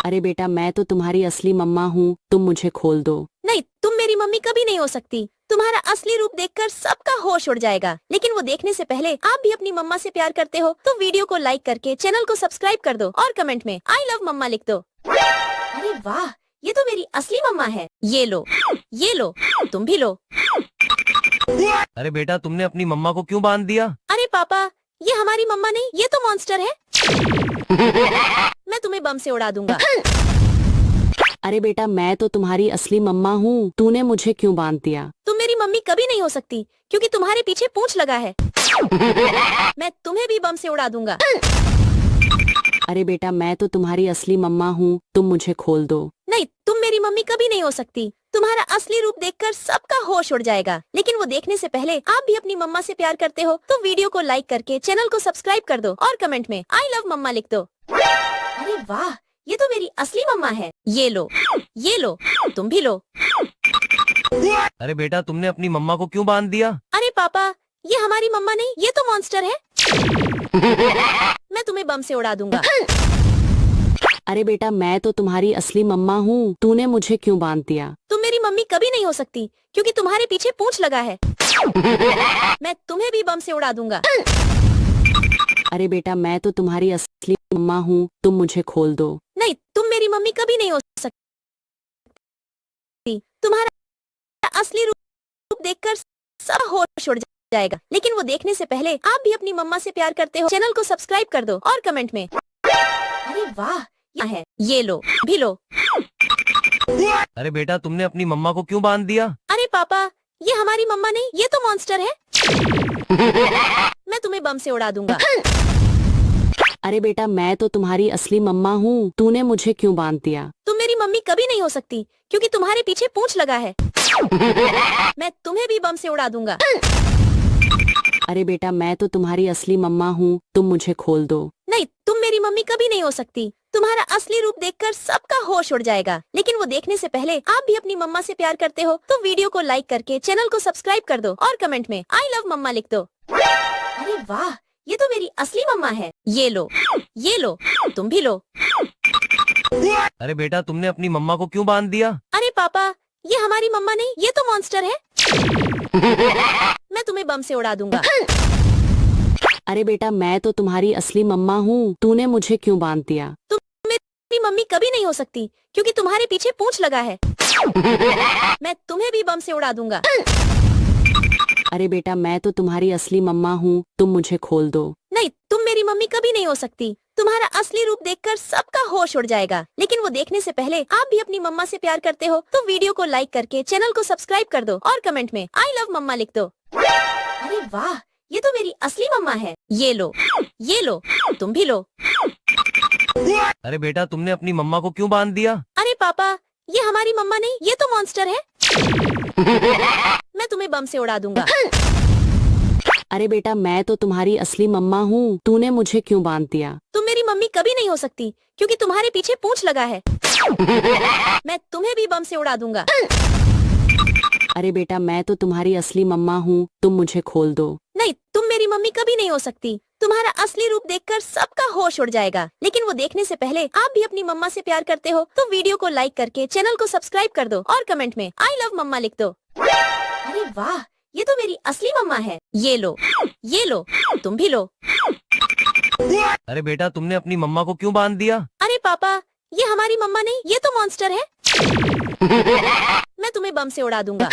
अरे बेटा मैं तो तुम्हारी असली मम्मा हूँ, तुम मुझे खोल दो। नहीं, तुम मेरी मम्मी कभी नहीं हो सकती। तुम्हारा असली रूप देखकर सबका होश उड़ जाएगा, लेकिन वो देखने से पहले आप भी अपनी मम्मा से प्यार करते हो तो वीडियो को लाइक करके चैनल को सब्सक्राइब कर दो और कमेंट में आई लव मम्मा लिख दो। अरे वाह, ये तो मेरी असली मम्मा है। ये लो, तुम भी लो। अरे बेटा तुमने अपनी मम्मा को क्यों बांध दिया? अरे पापा, ये हमारी मम्मा नहीं, ये तो मॉन्स्टर है। मैं तुम्हें बम से उड़ा दूंगा। अरे बेटा मैं तो तुम्हारी असली मम्मा हूँ, तूने मुझे क्यों बांध दिया? तुम मेरी मम्मी कभी नहीं हो सकती क्योंकि तुम्हारे पीछे पूंछ लगा है। मैं तुम्हें भी बम से उड़ा दूंगा। अरे बेटा मैं तो तुम्हारी असली मम्मा हूँ, तुम मुझे खोल दो। नहीं, तुम मेरी मम्मी कभी नहीं हो सकती। तुम्हारा असली रूप देखकर सबका होश उड़ जाएगा, लेकिन वो देखने से पहले आप भी अपनी मम्मा से प्यार करते हो तो वीडियो को लाइक करके चैनल को सब्सक्राइब कर दो और कमेंट में आई लव मम्मा लिख दो। अरे वाह, ये तो मेरी असली मम्मा है। ये लो, तुम भी लो। अरे बेटा तुमने अपनी मम्मा को क्यों बांध दिया? अरे पापा, ये हमारी मम्मा नहीं, ये तो मॉन्स्टर है। मैं तुम्हें बम से उड़ा दूंगा। अरे बेटा मैं तो तुम्हारी असली मम्मा हूँ, तूने मुझे क्यों बांध दिया? तुम मेरी मम्मी कभी नहीं हो सकती क्योंकि तुम्हारे पीछे पूंछ लगा है। मैं तुम्हें भी बम से उड़ा दूंगा। अरे बेटा मैं तो तुम्हारी असली मम्मा हूँ, तुम मुझे खोल दो। नहीं, तुम मेरी मम्मी कभी नहीं हो सकती। तुम्हारा असली रूप देखकर सब होश उड़ जाएगा, लेकिन वो देखने से पहले आप भी अपनी मम्मा से प्यार करते हो चैनल को सब्सक्राइब कर दो और कमेंट में अरे वाह, यह है। ये लो, भी लो। अरे बेटा तुमने अपनी मम्मा को क्यों बांध दिया? अरे पापा, ये हमारी मम्मा नहीं, ये तो मॉन्स्टर है। मैं तुम्हें बम से उड़ा दूंगा। अरे बेटा मैं तो तुम्हारी असली मम्मा हूँ, तूने मुझे क्यों बांध दिया? तुम मेरी मम्मी कभी नहीं हो सकती क्योंकि तुम्हारे पीछे पूंछ लगा है। मैं तुम्हें भी बम से उड़ा दूंगा। अरे बेटा मैं तो तुम्हारी असली मम्मा हूँ, तुम मुझे खोल दो। नहीं, तुम मेरी मम्मी कभी नहीं हो सकती। तुम्हारा असली रूप देखकर सबका होश उड़ जाएगा, लेकिन वो देखने से पहले आप भी अपनी मम्मा से प्यार करते हो तो वीडियो को लाइक करके चैनल को सब्सक्राइब कर दो और कमेंट में आई लव मम्मा लिख दो। अरे वाह, ये तो मेरी असली मम्मा है। ये लो, तुम भी लो। अरे बेटा तुमने अपनी मम्मा को क्यों बांध दिया? अरे पापा, ये हमारी मम्मा नहीं, ये तो मॉन्स्टर है। मैं तुम्हें बम से उड़ा दूंगा। अरे बेटा मैं तो तुम्हारी असली मम्मा हूँ, तूने मुझे क्यों बांध दिया? तुम मेरी मम्मी कभी नहीं हो सकती क्योंकि तुम्हारे पीछे पूंछ लगा है। मैं तुम्हें भी बम से उड़ा दूंगा। अरे बेटा मैं तो तुम्हारी असली मम्मा हूँ, तुम मुझे खोल दो। नहीं, तुम मेरी मम्मी कभी नहीं हो सकती। तुम्हारा असली रूप देखकर सबका होश उड़ जाएगा। लेकिन वो देखने से पहले आप भी अपनी मम्मा से प्यार करते हो तो वीडियो को लाइक करके चैनल को सब्सक्राइब कर दो और कमेंट में आई लव मम्मा लिख दो। अरे वाह, ये तो मेरी असली मम्मा है। ये लो, तुम भी लो। अरे बेटा तुमने अपनी मम्मा को क्यों बांध दिया? अरे पापा, ये हमारी मम्मा नहीं, ये तो मॉन्स्टर है। मैं तुम्हें बम से उड़ा दूंगा। अरे बेटा मैं तो तुम्हारी असली मम्मा हूँ, तूने मुझे क्यों बांध दिया? तुम मेरी मम्मी कभी नहीं हो सकती क्योंकि तुम्हारे पीछे पूंछ लगा है। मैं तुम्हें भी बम से उड़ा दूंगा। अरे बेटा मैं तो तुम्हारी असली मम्मा हूँ, तुम मुझे खोल दो। नहीं, तुम मेरी मम्मी कभी नहीं हो सकती। तुम्हारा असली रूप देखकर सबका होश उड़ जाएगा। लेकिन वो देखने से पहले आप भी अपनी मम्मा से प्यार करते हो तो वीडियो को लाइक करके चैनल को सब्सक्राइब कर दो और कमेंट में आई लव मम्मा लिख दो। अरे वाह, ये तो मेरी असली मम्मा है। ये लो, तुम भी लो। अरे बेटा तुमने अपनी मम्मा को क्यों बांध दिया? अरे पापा, ये हमारी मम्मा नहीं, ये तो मॉन्स्टर है। मैं तुम्हें बम से उड़ा दूंगा।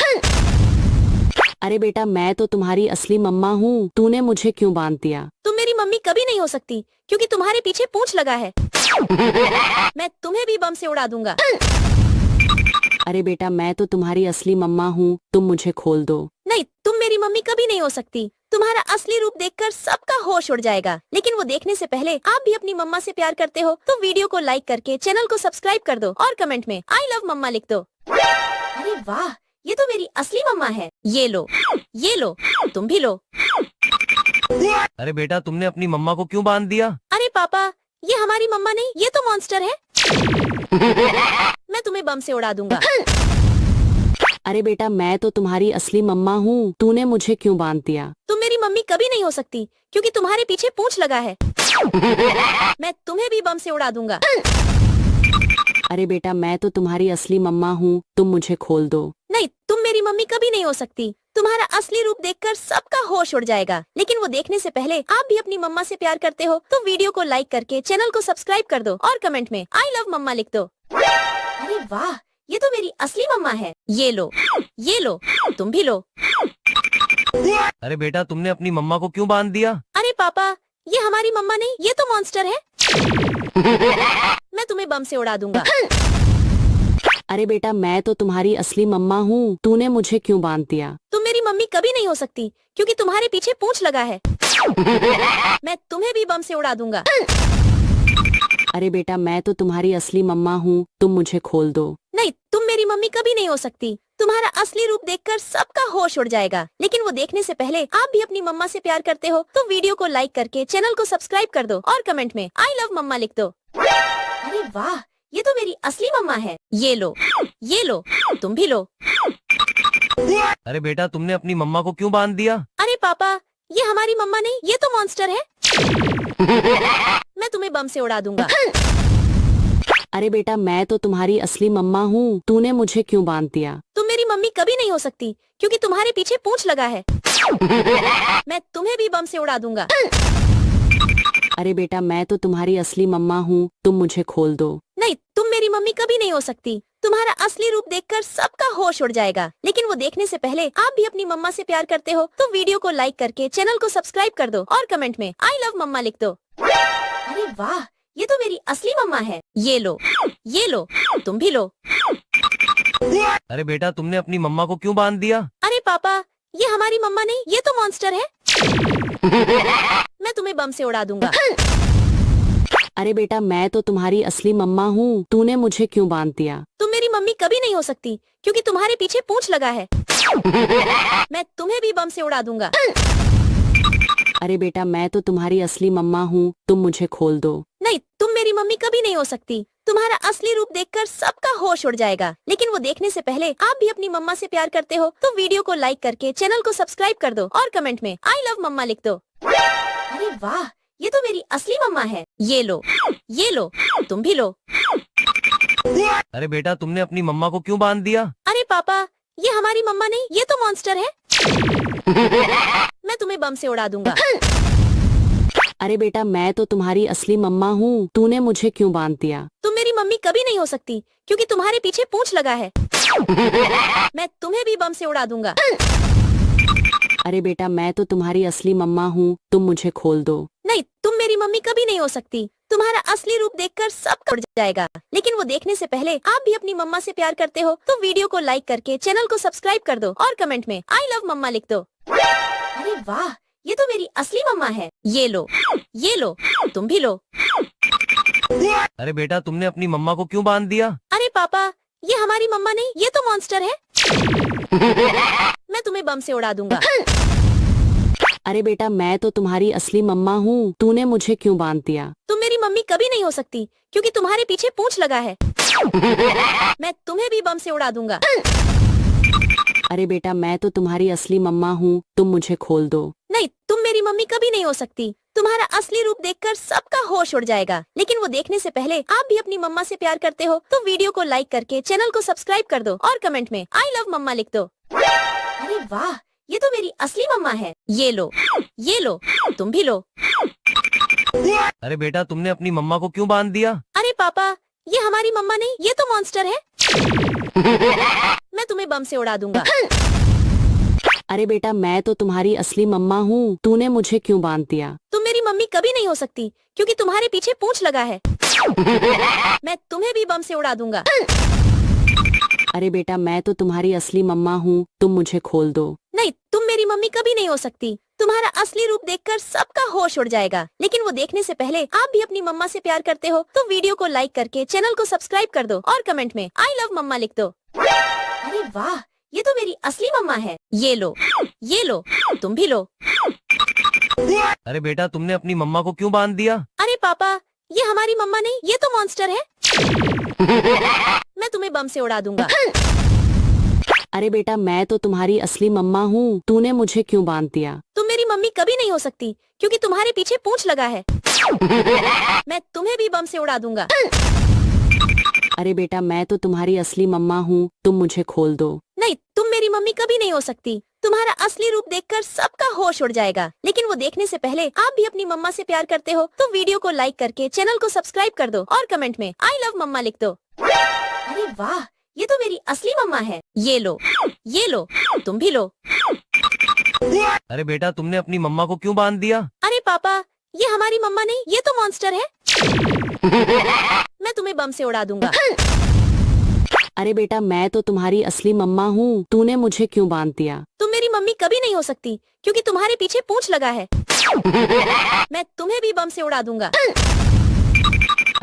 अरे बेटा मैं तो तुम्हारी असली मम्मा हूँ, तूने मुझे क्यों बांध दिया? तुम मेरी मम्मी कभी नहीं हो सकती क्योंकि तुम्हारे पीछे पूंछ लगा है। मैं तुम्हें भी बम से उड़ा दूंगा। अरे बेटा मैं तो तुम्हारी असली मम्मा हूँ, तुम मुझे खोल दो। नहीं, तुम मेरी मम्मी कभी नहीं हो सकती। तुम्हारा असली रूप देखकर सबका होश उड़ जाएगा। लेकिन वो देखने से पहले आप भी अपनी मम्मा से प्यार करते हो तो वीडियो को लाइक करके चैनल को सब्सक्राइब कर दो और कमेंट में आई लव मम्मा लिख दो। अरे वाह, ये तो मेरी असली मम्मा है। ये लो, तुम भी लो। अरे बेटा तुमने अपनी मम्मा को क्यों बांध दिया? अरे पापा, ये हमारी मम्मा नहीं, ये तो मॉन्स्टर है। मैं तुम्हें बम से उड़ा दूंगा। अरे बेटा मैं तो तुम्हारी असली मम्मा हूँ, तूने मुझे क्यों बांध दिया? तुम मेरी मम्मी कभी नहीं हो सकती क्योंकि तुम्हारे पीछे पूंछ लगा है। मैं तुम्हें भी बम से उड़ा दूंगा। अरे बेटा मैं तो तुम्हारी असली मम्मा हूँ, तुम मुझे खोल दो। नहीं, तुम मेरी मम्मी कभी नहीं हो सकती। तुम्हारा असली रूप देखकर सबका होश उड़ जाएगा। लेकिन वो देखने से पहले आप भी अपनी मम्मा से प्यार करते हो तो वीडियो को लाइक करके चैनल को सब्सक्राइब कर दो और कमेंट में आई लव मम्मा लिख दो। अरे वाह, ये तो मेरी असली मम्मा है। ये लो, तुम भी लो। अरे बेटा तुमने अपनी मम्मा को क्यों बांध दिया? अरे पापा, ये हमारी मम्मा नहीं, ये तो मॉन्स्टर है। मैं तुम्हें बम से उड़ा दूंगा। अरे बेटा मैं तो तुम्हारी असली मम्मा हूँ, तूने मुझे क्यों बांध दिया? तुम मेरी मम्मी कभी नहीं हो सकती क्योंकि तुम्हारे पीछे पूंछ लगा है। मैं तुम्हें भी बम से उड़ा दूंगा। अरे बेटा मैं तो तुम्हारी असली मम्मा हूँ, तुम मुझे खोल दो। नहीं, तुम मेरी मम्मी कभी नहीं हो सकती। तुम्हारा असली रूप देखकर सबका होश उड़ जाएगा। लेकिन वो देखने से पहले आप भी अपनी मम्मा से प्यार करते हो तो वीडियो को लाइक करके चैनल को सब्सक्राइब कर दो और कमेंट में आई लव मम्मा लिख दो। अरे वाह, ये तो मेरी असली मम्मा है। ये लो, तुम भी लो। अरे बेटा तुमने अपनी मम्मा को क्यों बांध दिया? अरे पापा, ये हमारी मम्मा नहीं, ये तो मॉन्स्टर है। मैं तुम्हें बम से उड़ा दूंगा। अरे बेटा मैं तो तुम्हारी असली मम्मा हूँ, तूने मुझे क्यों बांध दिया? तुम मेरी मम्मी कभी नहीं हो सकती क्योंकि तुम्हारे पीछे पूंछ लगा है। मैं तुम्हें भी बम से उड़ा दूंगा। अरे बेटा मैं तो तुम्हारी असली मम्मा हूँ, तुम मुझे खोल दो। नहीं, तुम मेरी मम्मी कभी नहीं हो सकती। तुम्हारा असली रूप देखकर सबका होश उड़ जाएगा। लेकिन वो देखने से पहले आप भी अपनी मम्मा से प्यार करते हो तो वीडियो को लाइक करके चैनल को सब्सक्राइब कर दो और कमेंट में आई लव मम्मा लिख दो। अरे वाह, ये तो मेरी असली मम्मा है। ये लो, तुम भी लो। अरे बेटा तुमने अपनी मम्मा को क्यों बांध दिया? अरे पापा, ये हमारी मम्मा नहीं, ये तो मॉन्स्टर है। मैं तुम्हें बम से उड़ा दूंगा। अरे बेटा मैं तो तुम्हारी असली मम्मा हूँ, तूने मुझे क्यों बांध दिया? तुम मेरी मम्मी कभी नहीं हो सकती क्योंकि तुम्हारे पीछे पूंछ लगा है। मैं तुम्हें भी बम से उड़ा दूंगा। अरे बेटा मैं तो तुम्हारी असली मम्मा हूँ, तुम मुझे खोल दो। नहीं, तुम मेरी मम्मी कभी नहीं हो सकती। तुम्हारा असली रूप देखकर सबका होश उड़ जाएगा। लेकिन वो देखने से पहले आप भी अपनी मम्मा से प्यार करते हो तो वीडियो को लाइक करके चैनल को सब्सक्राइब कर दो और कमेंट में आई लव मम्मा लिख दो। अरे वाह, ये तो मेरी असली मम्मा है। ये लो, तुम भी लो। अरे बेटा तुमने अपनी मम्मा को क्यों बांध दिया? अरे पापा, ये हमारी मम्मा नहीं, ये तो मॉन्स्टर है। मैं तुम्हें बम से उड़ा दूंगा। अरे बेटा मैं तो तुम्हारी असली मम्मा हूँ, तूने मुझे क्यों बांध दिया? तुम मेरी मम्मी कभी नहीं हो सकती क्योंकि तुम्हारे पीछे पूंछ लगा है। मैं तुम्हें भी बम से उड़ा दूंगा। अरे बेटा मैं तो तुम्हारी असली मम्मा हूँ, तुम मुझे खोल दो। नहीं, तुम मेरी मम्मी कभी नहीं हो सकती। तुम्हारा असली रूप देखकर सब उड़ जाएगा, लेकिन वो देखने से पहले आप भी अपनी मम्मा से प्यार करते हो तो वीडियो को लाइक करके चैनल को सब्सक्राइब कर दो और कमेंट में आई लव मम्मा लिख दो। अरे वाह, ये तो मेरी असली मम्मा है। ये लो, तुम भी लो। अरे बेटा तुमने अपनी मम्मा को क्यों बांध दिया? अरे पापा, ये हमारी मम्मा नहीं, ये तो मॉन्स्टर है। मैं तुम्हें बम से उड़ा दूंगा। अरे बेटा मैं तो तुम्हारी असली मम्मा हूँ, तूने मुझे क्यों बांध दिया? तुम मेरी मम्मी कभी नहीं हो सकती क्योंकि तुम्हारे पीछे पूंछ लगा है। मैं तुम्हें भी बम से उड़ा दूंगा। अरे बेटा मैं तो तुम्हारी असली मम्मा हूँ, तुम मुझे खोल दो। नहीं, तुम मेरी मम्मी कभी नहीं हो सकती। तुम्हारा असली रूप देखकर सबका होश उड़ जाएगा, लेकिन वो देखने से पहले आप भी अपनी मम्मा से प्यार करते हो तो वीडियो को लाइक करके चैनल को सब्सक्राइब कर दो और कमेंट में आई लव मम्मा लिख दो। अरे वाह, ये तो मेरी असली मम्मा है। ये लो, तुम भी लो। अरे बेटा तुमने अपनी मम्मा को क्यों बांध दिया? अरे पापा, ये हमारी मम्मा नहीं, ये तो मॉन्स्टर है। मैं तुम्हें बम से उड़ा दूंगा। अरे बेटा मैं तो तुम्हारी असली मम्मा हूँ, तूने मुझे क्यों बांध दिया? तुम मेरी मम्मी कभी नहीं हो सकती क्योंकि तुम्हारे पीछे पूंछ लगा है। मैं तुम्हें भी बम से उड़ा दूंगा। अरे बेटा मैं तो तुम्हारी असली मम्मा हूँ, तुम मुझे खोल दो। नहीं, तुम मेरी मम्मी कभी नहीं हो सकती। तुम्हारा असली रूप देखकर सबका होश उड़ जाएगा, लेकिन वो देखने से पहले आप भी अपनी मम्मा से प्यार करते हो तो वीडियो को लाइक करके चैनल को सब्सक्राइब कर दो और कमेंट में आई लव मम्मा लिख दो। अरे वाह, ये तो मेरी असली मम्मा है। ये लो, तुम भी लो। अरे बेटा तुमने अपनी मम्मा को क्यों बांध दिया? अरे पापा, ये हमारी मम्मा नहीं, ये तो मॉन्स्टर है। मैं तुम्हें बम से उड़ा दूंगा। अरे बेटा मैं तो तुम्हारी असली मम्मा हूँ, तूने मुझे क्यों बांध दिया? तुम मेरी मम्मी कभी नहीं हो सकती क्योंकि तुम्हारे पीछे पूंछ लगा है। मैं तुम्हें भी बम से उड़ा दूंगा। अरे बेटा मैं तो तुम्हारी असली मम्मा हूँ, तुम मुझे खोल दो। नहीं, तुम मेरी मम्मी कभी नहीं हो सकती। तुम्हारा असली रूप देखकर सबका होश उड़ जाएगा, लेकिन वो देखने से पहले आप भी अपनी मम्मा से प्यार करते हो तो वीडियो को लाइक करके चैनल को सब्सक्राइब कर दो और कमेंट में आई लव मम्मा लिख दो। अरे वाह, ये तो मेरी असली मम्मा है। ये लो, तुम भी लो। अरे बेटा तुमने अपनी मम्मा को क्यों बांध दिया? अरे पापा, ये हमारी मम्मा नहीं, ये तो मॉन्स्टर है। मैं तुम्हें बम से उड़ा दूंगा। अरे बेटा मैं तो तुम्हारी असली मम्मा हूँ, तूने मुझे क्यों बांध दिया? तुम मेरी मम्मी कभी नहीं हो सकती क्योंकि तुम्हारे पीछे पूंछ लगा है। मैं तुम्हें भी बम से उड़ा दूंगा।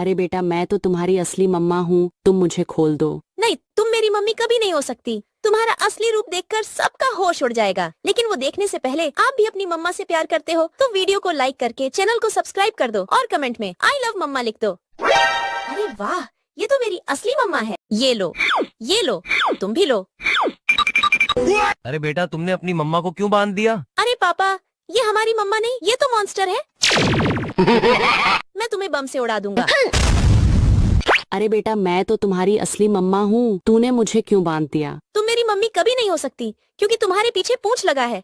अरे बेटा मैं तो तुम्हारी असली मम्मा हूँ, तुम मुझे खोल दो। नहीं, तुम मेरी मम्मी कभी नहीं हो सकती। तुम्हारा असली रूप देखकर सबका होश उड़ जाएगा, लेकिन वो देखने से पहले आप भी अपनी मम्मा से प्यार करते हो तो वीडियो को लाइक करके चैनल को सब्सक्राइब कर दो और कमेंट में आई लव मम्मा लिख दो। अरे वाह, ये तो मेरी असली मम्मा है। ये लो, तुम भी लो। अरे बेटा तुमने अपनी मम्मा को क्यों बांध दिया? अरे पापा, ये हमारी मम्मा नहीं, ये तो मॉन्स्टर है। मैं तुम्हें बम से उड़ा दूंगा। अरे बेटा मैं तो तुम्हारी असली मम्मा हूँ, तूने मुझे क्यों बांध दिया? तुम मेरी मम्मी कभी नहीं हो सकती क्योंकि तुम्हारे पीछे पूंछ लगा है।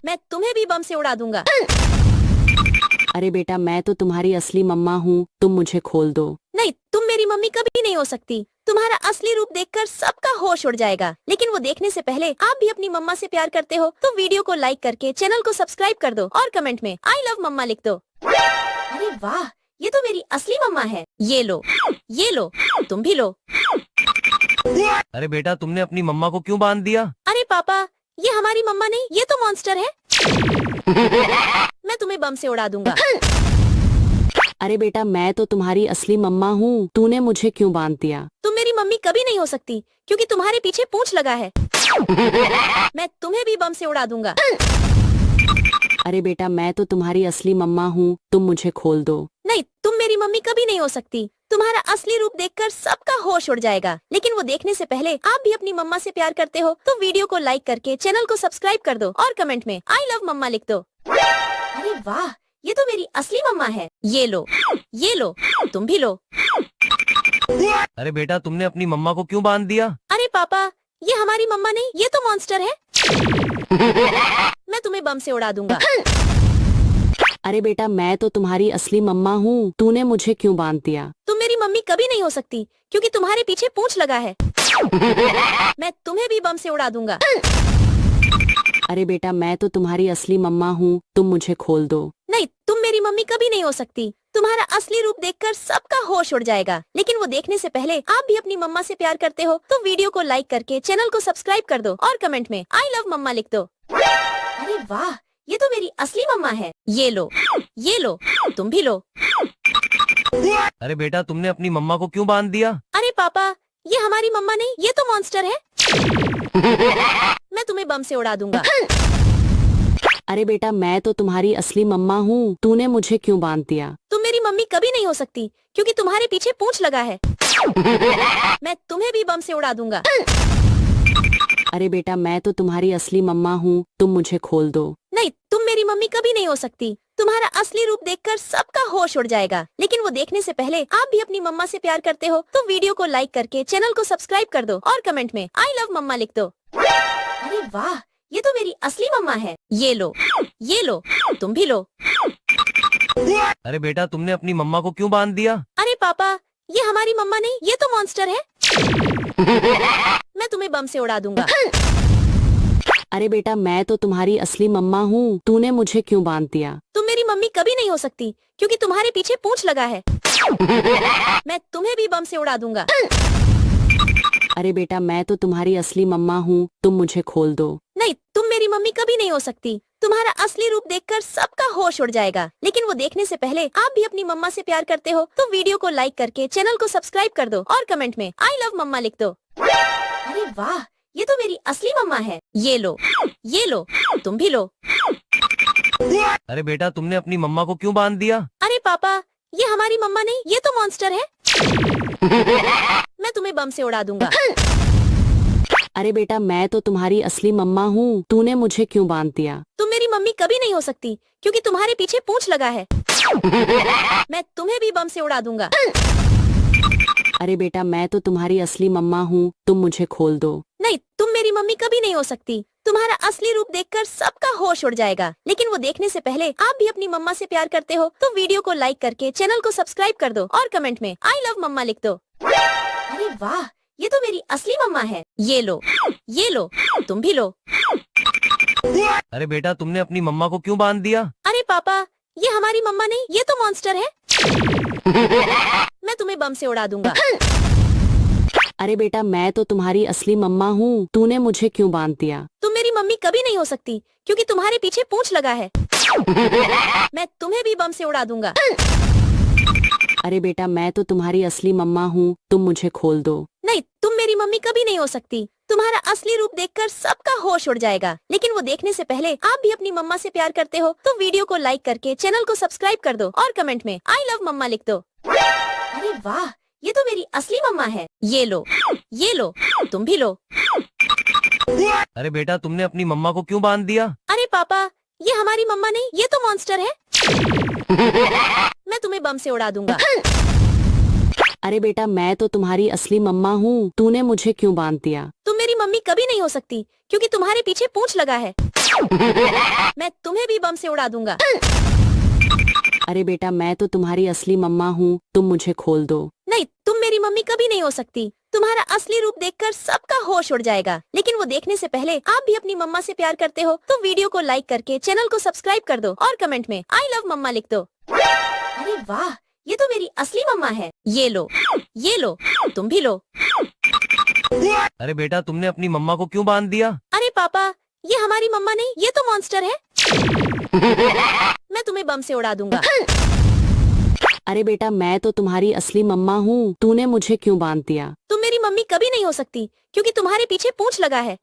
मैं तुम्हें भी बम से उड़ा दूंगा। अरे बेटा मैं तो तुम्हारी असली मम्मा हूँ, तुम मुझे खोल दो। नहीं, तुम मेरी मम्मी कभी नहीं हो सकती। तुम्हारा असली रूप देखकर सबका होश उड़ जाएगा, लेकिन वो देखने से पहले आप भी अपनी मम्मा से प्यार करते हो तो वीडियो को लाइक करके चैनल को सब्सक्राइब कर दो और कमेंट में आई लव मम्मा लिख दो। अरे वाह, ये तो मेरी असली मम्मा है। ये लो, तुम भी लो। अरे बेटा तुमने अपनी मम्मा को क्यों बांध दिया? अरे पापा, ये हमारी मम्मा नहीं, ये तो मॉन्स्टर है। मैं तुम्हें बम से उड़ा दूंगा। अरे बेटा मैं तो तुम्हारी असली मम्मा हूँ, तूने मुझे क्यों बांध दिया? तुम मेरी मम्मी कभी नहीं हो सकती क्योंकि तुम्हारे पीछे पूंछ लगा है। मैं तुम्हें भी बम से उड़ा दूंगा। अरे बेटा मैं तो तुम्हारी असली मम्मा हूँ, तुम मुझे खोल दो। नहीं, तुम मेरी मम्मी कभी नहीं हो सकती। तुम्हारा असली रूप देखकर सबका होश उड़ जाएगा, लेकिन वो देखने से पहले आप भी अपनी मम्मा से प्यार करते हो तो वीडियो को लाइक करके चैनल को सब्सक्राइब कर दो और कमेंट में आई लव मम्मा लिख दो। अरे वाह, ये तो मेरी असली मम्मा है। ये लो, तुम भी लो। अरे बेटा तुमने अपनी मम्मा को क्यों बांध दिया? अरे पापा, ये हमारी मम्मा नहीं, ये तो मॉन्स्टर है। मैं तुम्हें बम से उड़ा दूंगा। अरे बेटा मैं तो तुम्हारी असली मम्मा हूँ, तूने मुझे क्यों बांध दिया? तुम मेरी मम्मी कभी नहीं हो सकती क्योंकि तुम्हारे पीछे पूंछ लगा है। मैं तुम्हें भी बम से उड़ा दूंगा। अरे बेटा मैं तो तुम्हारी असली मम्मा हूँ, तुम मुझे खोल दो। नहीं, तुम मेरी मम्मी कभी नहीं हो सकती। तुम्हारा असली रूप देखकर सबका होश उड़ जाएगा, लेकिन वो देखने से पहले आप भी अपनी मम्मा से प्यार करते हो तो वीडियो को लाइक करके चैनल को सब्सक्राइब कर दो और कमेंट में आई लव मम्मा लिख दो। अरे वाह, ये तो मेरी असली मम्मा है। ये लो, तुम भी लो। अरे बेटा तुमने अपनी मम्मा को क्यों बांध दिया? अरे पापा, ये हमारी मम्मा नहीं, ये तो मॉन्स्टर है। मैं तुम्हें बम से उड़ा दूंगा। अरे बेटा मैं तो तुम्हारी असली मम्मा हूँ, तूने मुझे क्यों बांध दिया? तुम मेरी मम्मी कभी नहीं हो सकती क्योंकि तुम्हारे पीछे पूंछ लगा है। मैं तुम्हें भी बम से उड़ा दूंगा। अरे बेटा मैं तो तुम्हारी असली मम्मा हूँ, तुम मुझे खोल दो। नहीं, तुम मेरी मम्मी कभी नहीं हो सकती। तुम्हारा असली रूप देखकर सबका होश उड़ जाएगा, लेकिन वो देखने से पहले आप भी अपनी मम्मा से प्यार करते हो तो वीडियो को लाइक करके चैनल को सब्सक्राइब कर दो और कमेंट में आई लव मम्मा लिख दो। अरे वाह, ये तो मेरी असली मम्मा है। ये लो, तुम भी लो। अरे बेटा तुमने अपनी मम्मा को क्यों बांध दिया? अरे पापा, ये हमारी मम्मा नहीं, ये तो मॉन्स्टर है। मैं तुम्हें बम से उड़ा दूंगा। अरे बेटा मैं तो तुम्हारी असली मम्मा हूँ, तूने मुझे क्यों बांध दिया? तुम मेरी मम्मी कभी नहीं हो सकती क्योंकि तुम्हारे पीछे पूंछ लगा है। मैं तुम्हें भी बम से उड़ा दूंगा। अरे बेटा मैं तो तुम्हारी असली मम्मा हूँ, तुम मुझे खोल दो। नहीं, तुम मेरी मम्मी कभी नहीं हो सकती। तुम्हारा असली रूप देखकर सबका होश उड़ जाएगा, लेकिन वो देखने से पहले आप भी अपनी मम्मा से प्यार करते हो तो वीडियो को लाइक करके चैनल को सब्सक्राइब कर दो और कमेंट में आई लव मम्मा लिख दो। अरे वाह, ये तो मेरी असली मम्मा है। ये लो, तुम भी लो। अरे बेटा तुमने अपनी मम्मा को क्यों बांध दिया? अरे पापा, ये हमारी मम्मा नहीं, ये तो मॉन्स्टर है। मैं तुम्हें बम से उड़ा दूंगा। अरे बेटा मैं तो तुम्हारी असली मम्मा हूँ, तूने मुझे क्यों बांध दिया? तुम मेरी मम्मी कभी नहीं हो सकती क्योंकि तुम्हारे पीछे पूंछ लगा है। मैं तुम्हें भी बम से उड़ा दूंगा। अरे बेटा मैं तो तुम्हारी असली मम्मा हूँ, तुम मुझे खोल दो। नहीं, तुम मेरी मम्मी कभी नहीं हो सकती। तुम्हारा असली रूप देखकर सबका होश उड़ जाएगा, लेकिन वो देखने से पहले आप भी अपनी मम्मा से प्यार करते हो तो वीडियो को लाइक करके चैनल को सब्सक्राइब कर दो और कमेंट में आई लव मम्मा लिख दो। अरे वाह, ये तो मेरी असली मम्मा है। ये लो, तुम भी लो। अरे बेटा तुमने अपनी मम्मा को क्यों बांध दिया? अरे पापा, ये हमारी मम्मा नहीं, ये तो मॉन्स्टर है। मैं तुम्हें बम से उड़ा दूंगा। अरे बेटा मैं तो तुम्हारी असली मम्मा हूँ, तूने मुझे क्यों बांध दिया? तुम मेरी मम्मी कभी नहीं हो सकती क्योंकि तुम्हारे पीछे पूंछ लगा है। मैं तुम्हें भी बम से उड़ा दूंगा। अरे बेटा मैं तो तुम्हारी असली मम्मा हूँ, तुम मुझे खोल दो। नहीं, तुम मेरी मम्मी कभी नहीं हो सकती। तुम्हारा असली रूप देखकर सबका होश उड़ जाएगा, लेकिन वो देखने से पहले आप भी अपनी मम्मा से प्यार करते हो तो वीडियो को लाइक करके चैनल को सब्सक्राइब कर दो और कमेंट में आई लव मम्मा लिख दो। अरे वाह, ये तो मेरी असली मम्मा है। ये लो, तुम भी लो। अरे बेटा तुमने अपनी मम्मा को क्यों बांध दिया? अरे पापा, ये हमारी मम्मा नहीं, ये तो मॉन्स्टर है। मैं तुम्हें बम से उड़ा दूंगा। अरे बेटा मैं तो तुम्हारी असली मम्मा हूँ, तूने मुझे क्यों बांध दिया? तुम मेरी मम्मी कभी नहीं हो सकती क्योंकि तुम्हारे पीछे पूंछ लगा है। मैं तुम्हें भी बम से उड़ा दूंगा। अरे बेटा मैं तो तुम्हारी असली मम्मा हूँ, तुम मुझे खोल दो। नहीं, तुम मेरी मम्मी कभी नहीं हो सकती। तुम्हारा असली रूप देखकर सबका होश उड़ जाएगा, लेकिन वो देखने से पहले आप भी अपनी मम्मा से प्यार करते हो तो वीडियो को लाइक करके चैनल को सब्सक्राइब कर दो और कमेंट में आई लव मम्मा लिख दो। अरे वाह, ये तो मेरी असली मम्मा है। ये लो, तुम भी लो। अरे बेटा तुमने अपनी मम्मा को क्यों बांध दिया? अरे पापा, ये हमारी मम्मा नहीं, ये तो मॉन्स्टर है। मैं तुम्हें बम से उड़ा दूंगा। अरे बेटा मैं तो तुम्हारी असली मम्मा हूँ, तूने मुझे क्यों बांध दिया? तुम मेरी मम्मी कभी नहीं हो सकती क्योंकि तुम्हारे पीछे पूंछ लगा है।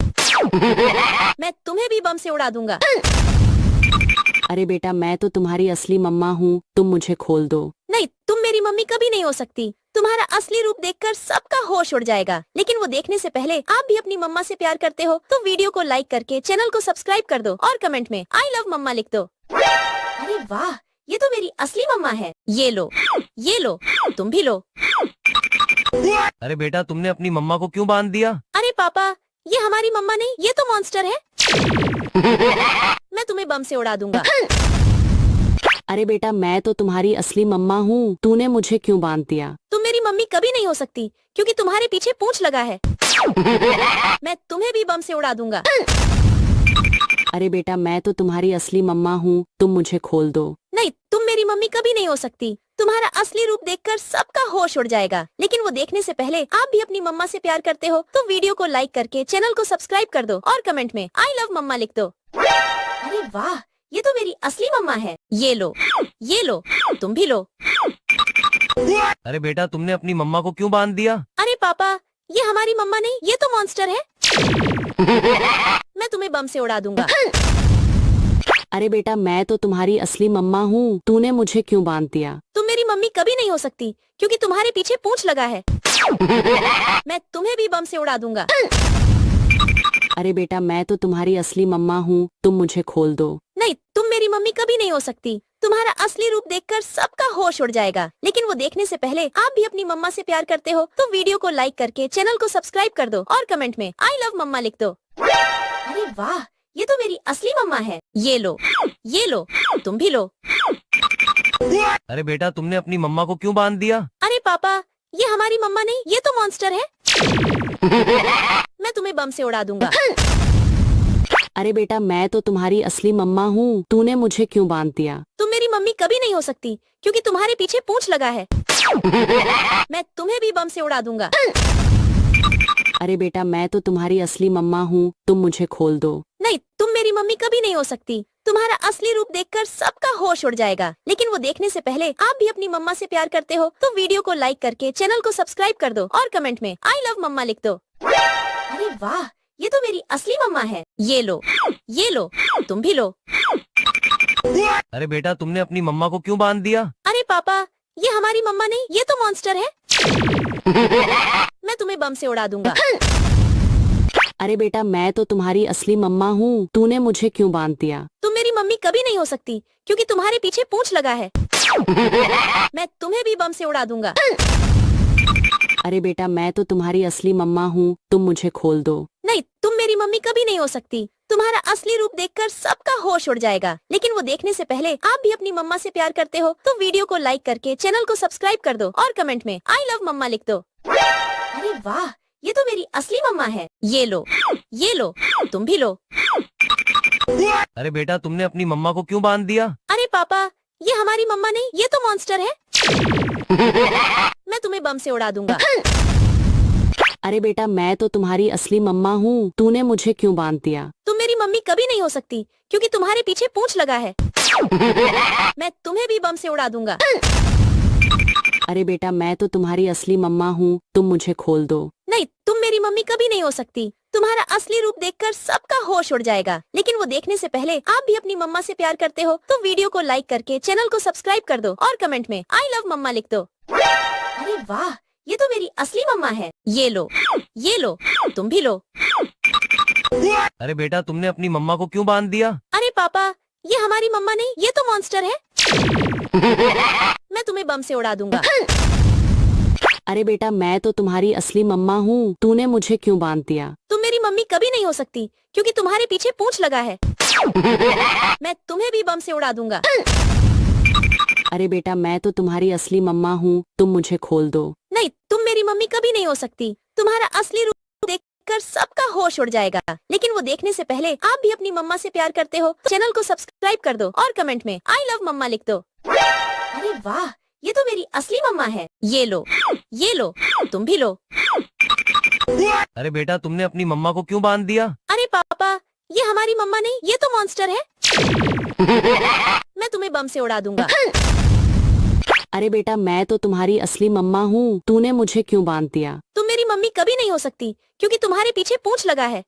मैं तुम्हें भी बम से उड़ा दूंगा। अरे बेटा मैं तो तुम्हारी असली मम्मा हूँ, तुम मुझे खोल दो। नहीं, तुम मेरी मम्मी कभी नहीं हो सकती। तुम्हारा असली रूप देखकर सबका होश उड़ जाएगा, लेकिन वो देखने से पहले आप भी अपनी मम्मा से प्यार करते हो तो वीडियो को लाइक करके चैनल को सब्सक्राइब कर दो और कमेंट में आई लव मम्मा लिख दो। अरे वाह, ये तो मेरी असली मम्मा है। ये लो, तुम भी लो। अरे बेटा तुमने अपनी मम्मा को क्यों बांध दिया? अरे पापा, ये हमारी मम्मा नहीं, ये तो मॉन्स्टर है। मैं तुम्हें बम से उड़ा दूंगा। अरे बेटा मैं तो तुम्हारी असली मम्मा हूँ, तूने मुझे क्यों बांध दिया? तुम मेरी मम्मी कभी नहीं हो सकती क्योंकि तुम्हारे पीछे पूंछ लगा है। मैं तुम्हें भी बम से उड़ा दूंगा। अरे बेटा मैं तो तुम्हारी असली मम्मा हूँ, तुम मुझे खोल दो। नहीं, तुम मेरी मम्मी कभी नहीं हो सकती। तुम्हारा असली रूप देखकर सबका होश उड़ जाएगा, लेकिन वो देखने से पहले आप भी अपनी मम्मा से प्यार करते हो तो वीडियो को लाइक करके चैनल को सब्सक्राइब कर दो और कमेंट में आई लव मम्मा लिख दो। अरे वाह, ये तो मेरी असली मम्मा है। ये लो, तुम भी लो। अरे बेटा तुमने अपनी मम्मा को क्यों बांध दिया? अरे पापा, ये हमारी मम्मा नहीं, ये तो मॉन्स्टर है। मैं तुम्हें बम से उड़ा दूंगा। अरे बेटा मैं तो तुम्हारी असली मम्मा हूँ, तूने मुझे क्यों बांध दिया? तुम मेरी मम्मी कभी नहीं हो सकती क्योंकि तुम्हारे पीछे पूंछ लगा है। मैं तुम्हें भी बम से उड़ा दूंगा। अरे बेटा मैं तो तुम्हारी असली मम्मा हूँ, तुम मुझे खोल दो। नहीं, तुम मेरी मम्मी कभी नहीं हो सकती। तुम्हारा असली रूप देखकर सबका होश उड़ जाएगा, लेकिन वो देखने से पहले आप भी अपनी मम्मा से प्यार करते हो तो वीडियो को लाइक करके चैनल को सब्सक्राइब कर दो और कमेंट में आई लव मम्मा लिख दो। अरे वाह, ये तो मेरी असली मम्मा है। ये लो, तुम भी लो। अरे बेटा तुमने अपनी मम्मा को क्यों बांध दिया? अरे पापा, ये हमारी मम्मा नहीं, ये तो मॉन्स्टर है। मैं तुम्हें बम से उड़ा दूंगा। अरे बेटा मैं तो तुम्हारी असली मम्मा हूँ, तूने मुझे क्यों बांध दिया? तुम मेरी मम्मी कभी नहीं हो सकती क्योंकि तुम्हारे पीछे पूंछ लगा है। मैं तुम्हें भी बम से उड़ा दूंगा। अरे बेटा मैं तो तुम्हारी असली मम्मा हूँ, तुम मुझे खोल दो। नहीं, तुम मेरी मम्मी कभी नहीं हो सकती। तुम्हारा असली रूप देखकर सबका होश उड़ जाएगा, लेकिन वो देखने से पहले आप भी अपनी मम्मा से प्यार करते हो तो वीडियो को लाइक करके चैनल को सब्सक्राइब कर दो और कमेंट में आई लव मम्मा लिख दो। अरे वाह, ये तो मेरी असली मम्मा है। ये लो, तुम भी लो। अरे बेटा तुमने अपनी मम्मा को क्यों बांध दिया? अरे पापा, ये हमारी मम्मा नहीं, ये तो मॉन्स्टर है। मैं तुम्हें बम से उड़ा दूंगा। अरे बेटा मैं तो तुम्हारी असली मम्मा हूँ, तूने मुझे क्यों बांध दिया? तुम मेरी मम्मी कभी नहीं हो सकती क्योंकि तुम्हारे पीछे पूंछ लगा है। मैं तुम्हें भी बम से उड़ा दूंगा। अरे बेटा मैं तो तुम्हारी असली मम्मा हूँ, तुम मुझे खोल दो। नहीं, तुम मेरी मम्मी कभी नहीं हो सकती। तुम्हारा असली रूप देखकर सबका होश उड़ जाएगा, लेकिन वो देखने से पहले आप भी अपनी मम्मा से प्यार करते हो तो वीडियो को लाइक करके चैनल को सब्सक्राइब कर दो और कमेंट में आई लव मम्मा लिख दो। अरे वाह, ये तो मेरी असली मम्मा है। ये लो, तुम भी लो। अरे बेटा तुमने अपनी मम्मा को क्यों बांध दिया? अरे पापा, ये हमारी मम्मा नहीं, ये तो मॉन्स्टर है। मैं तुम्हें बम से उड़ा दूंगा। अरे बेटा मैं तो तुम्हारी असली मम्मा हूँ, तूने मुझे क्यों बांध दिया? तुम मेरी मम्मी कभी नहीं हो सकती क्योंकि तुम्हारे पीछे पूंछ लगा है। मैं तुम्हें भी बम से उड़ा दूंगा। अरे बेटा मैं तो तुम्हारी असली मम्मा हूँ, तुम मुझे खोल दो। नहीं, तुम मेरी मम्मी कभी नहीं हो सकती। तुम्हारा असली रूप देखकर सबका होश उड़ जाएगा, लेकिन वो देखने से पहले आप भी अपनी मम्मा से प्यार करते हो तो वीडियो को लाइक करके चैनल को सब्सक्राइब कर दो और कमेंट में आई लव मम्मा लिख दो। अरे वाह, ये तो मेरी असली मम्मा है। ये लो, तुम भी लो। अरे बेटा तुमने अपनी मम्मा को क्यों बांध दिया? अरे पापा, ये हमारी मम्मा नहीं, ये तो मॉन्स्टर है। मैं तुम्हें बम से उड़ा दूंगा। अरे बेटा मैं तो तुम्हारी असली मम्मा हूँ, तूने मुझे क्यों बांध दिया? तुम मेरी मम्मी कभी नहीं हो सकती क्योंकि तुम्हारे पीछे पूंछ लगा है। मैं तुम्हें भी बम से उड़ा दूंगा। अरे बेटा मैं तो तुम्हारी असली मम्मा हूँ, तुम मुझे खोल दो। नहीं, तुम मेरी मम्मी कभी नहीं हो सकती। तुम्हारा असली रूप देखकर सबका होश उड़ जाएगा, लेकिन वो देखने से पहले आप भी अपनी मम्मा से प्यार करते हो तो चैनल को सब्सक्राइब कर दो और कमेंट में आई लव मम्मा लिख दो। अरे वाह, ये तो मेरी असली मम्मा है। ये लो, तुम भी लो। अरे बेटा तुमने अपनी मम्मा को क्यों बांध दिया? अरे पापा, ये हमारी मम्मा नहीं, ये तो मॉन्स्टर है। मैं तुम्हें बम से उड़ा दूंगा। अरे बेटा मैं तो तुम्हारी असली मम्मा हूँ, तूने मुझे क्यों बांध दिया? तुम मेरी मम्मी कभी नहीं हो सकती क्योंकि तुम्हारे पीछे पूंछ लगा है।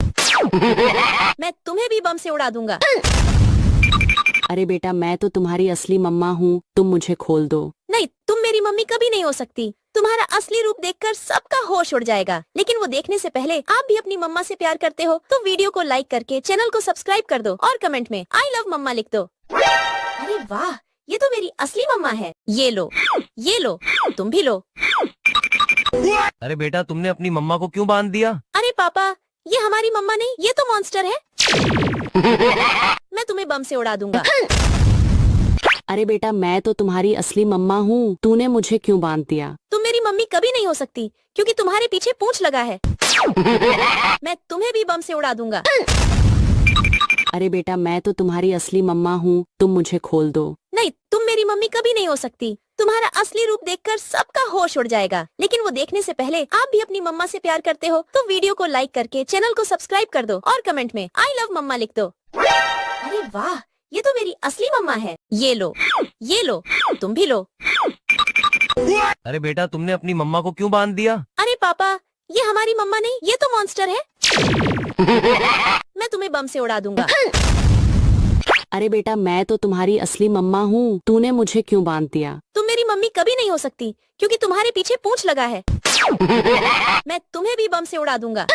मैं तुम्हें भी बम से उड़ा दूंगा। अरे बेटा मैं तो तुम्हारी असली मम्मा हूँ, तुम मुझे खोल दो। नहीं, तुम मेरी मम्मी कभी नहीं हो सकती। तुम्हारा असली रूप देखकर सबका होश उड़ जाएगा, लेकिन वो देखने से पहले आप भी अपनी मम्मा से प्यार करते हो तो वीडियो को लाइक करके चैनल को सब्सक्राइब कर दो और कमेंट में आई लव मम्मा लिख दो। अरे वाह, ये तो मेरी असली मम्मा है। ये लो, तुम भी लो। अरे बेटा तुमने अपनी मम्मा को क्यों बांध दिया? अरे पापा, ये हमारी मम्मा नहीं, ये तो मॉन्स्टर है। मैं तुम्हें बम से उड़ा दूंगा। अरे बेटा मैं तो तुम्हारी असली मम्मा हूँ, तूने मुझे क्यों बांध दिया? तुम मेरी मम्मी कभी नहीं हो सकती क्योंकि तुम्हारे पीछे पूंछ लगा है। मैं तुम्हें भी बम से उड़ा दूंगा। अरे बेटा मैं तो तुम्हारी असली मम्मा हूँ, तुम मुझे खोल दो। नहीं, तुम मेरी मम्मी कभी नहीं हो सकती। तुम्हारा असली रूप देखकर सबका होश उड़ जाएगा। लेकिन वो देखने से पहले आप भी अपनी मम्मा से प्यार करते हो तो वीडियो को लाइक करके चैनल को सब्सक्राइब कर दो और कमेंट में आई लव मम्मा लिख दो। अरे वाह, ये तो मेरी असली मम्मा है। ये लो, तुम भी लो। अरे बेटा तुमने अपनी मम्मा को क्यों बांध दिया? अरे पापा, ये हमारी मम्मा नहीं, ये तो मॉन्स्टर है। मैं तुम्हें बम से उड़ा दूंगा। अरे बेटा मैं तो तुम्हारी असली मम्मा हूँ, तूने मुझे क्यों बांध दिया? तुम मेरी मम्मी कभी नहीं हो सकती क्योंकि तुम्हारे पीछे पूंछ लगा है। मैं तुम्हें भी बम से उड़ा दूंगा।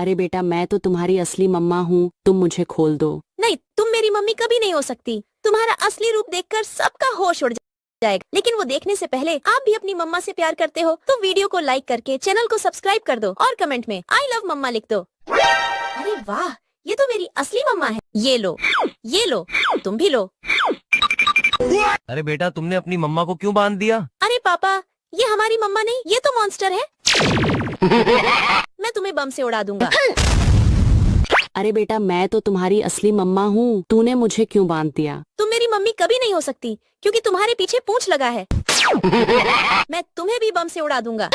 अरे बेटा मैं तो तुम्हारी असली मम्मा हूँ, तुम मुझे खोल दो। नहीं, तुम मेरी मम्मी कभी नहीं हो सकती। तुम्हारा असली रूप देखकर सबका होश उड़ जाएगा। लेकिन वो देखने से पहले आप भी अपनी मम्मा से प्यार करते हो तो वीडियो को लाइक करके चैनल को सब्सक्राइब कर दो और कमेंट में आई लव मम्मा लिख दो। अरे वाह, ये तो मेरी असली मम्मा है। ये लो, तुम भी लो। अरे बेटा तुमने अपनी मम्मा को क्यों बांध दिया? अरे पापा, ये हमारी मम्मा नहीं, ये तो मॉन्स्टर है। मैं तुम्हें बम से उड़ा दूंगा। अरे बेटा मैं तो तुम्हारी असली मम्मा हूँ, तूने मुझे क्यों बांध दिया? तुम मेरी मम्मी कभी नहीं हो सकती क्योंकि तुम्हारे पीछे पूंछ लगा है। मैं तुम्हें भी बम से उड़ा दूंगा।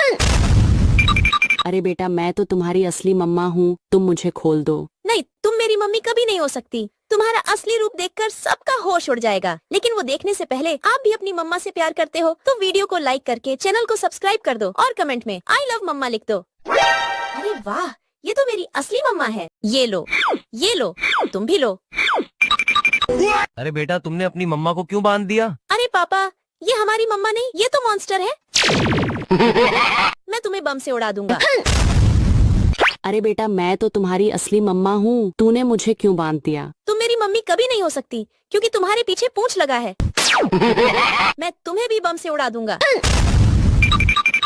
अरे बेटा मैं तो तुम्हारी असली मम्मा हूँ, तुम मुझे खोल दो। नहीं, तुम मेरी मम्मी कभी नहीं हो सकती। तुम्हारा असली रूप देखकर सबका होश उड़ जाएगा। लेकिन वो देखने से पहले आप भी अपनी मम्मा से प्यार करते हो तो वीडियो को लाइक करके चैनल को सब्सक्राइब कर दो और कमेंट में आई लव मम्मा लिख दो। अरे वाह, ये तो मेरी असली मम्मा है। ये लो, तुम भी लो। अरे बेटा तुमने अपनी मम्मा को क्यों बांध दिया? अरे पापा, ये हमारी मम्मा नहीं, ये तो मॉन्स्टर है। मैं तुम्हें बम से उड़ा दूंगा। अरे बेटा मैं तो तुम्हारी असली मम्मा हूँ, तूने मुझे क्यों बांध दिया? तुम मेरी मम्मी कभी नहीं हो सकती क्योंकि तुम्हारे पीछे पूंछ लगा है। मैं तुम्हें भी बम से उड़ा दूंगा।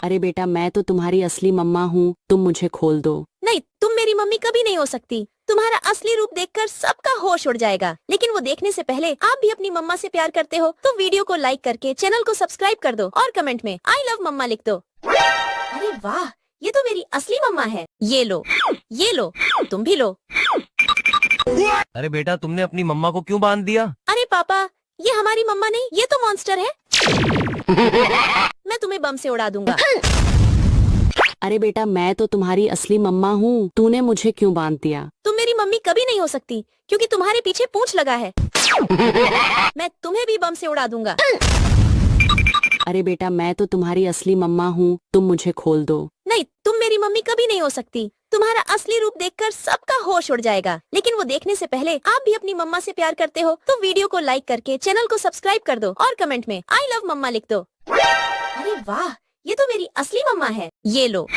अरे बेटा मैं तो तुम्हारी असली मम्मा हूँ, तुम मुझे खोल दो। नहीं, तुम मेरी मम्मी कभी नहीं हो सकती। तुम्हारा असली रूप देखकर सबका होश उड़ जाएगा। लेकिन वो देखने से पहले आप भी अपनी मम्मा से प्यार करते हो तो वीडियो को लाइक करके चैनल को सब्सक्राइब कर दो और कमेंट में आई लव मम्मा लिख दो। अरे वाह, ये तो मेरी असली मम्मा है। ये लो, तुम भी लो। अरे बेटा तुमने अपनी मम्मा को क्यों बांध दिया? अरे पापा, ये हमारी मम्मा नहीं, ये तो मॉन्स्टर है। मैं तुम्हें बम से उड़ा दूंगा। अरे बेटा मैं तो तुम्हारी असली मम्मा हूँ, तूने मुझे क्यों बांध दिया? तुम मेरी मम्मी कभी नहीं हो सकती क्योंकि तुम्हारे पीछे पूंछ लगा है। मैं तुम्हें भी बम से उड़ा दूंगा। अरे बेटा मैं तो तुम्हारी असली मम्मा हूँ, तुम मुझे खोल दो। नहीं, तुम मेरी मम्मी कभी नहीं हो सकती। तुम्हारा असली रूप देखकर सबका होश उड़ जाएगा। लेकिन वो देखने से पहले आप भी अपनी मम्मा से प्यार करते हो तो वीडियो को लाइक करके चैनल को सब्सक्राइब कर दो और कमेंट में आई लव मम्मा लिख दो। अरे वाह, ये तो मेरी असली मम्मा है। ये लो,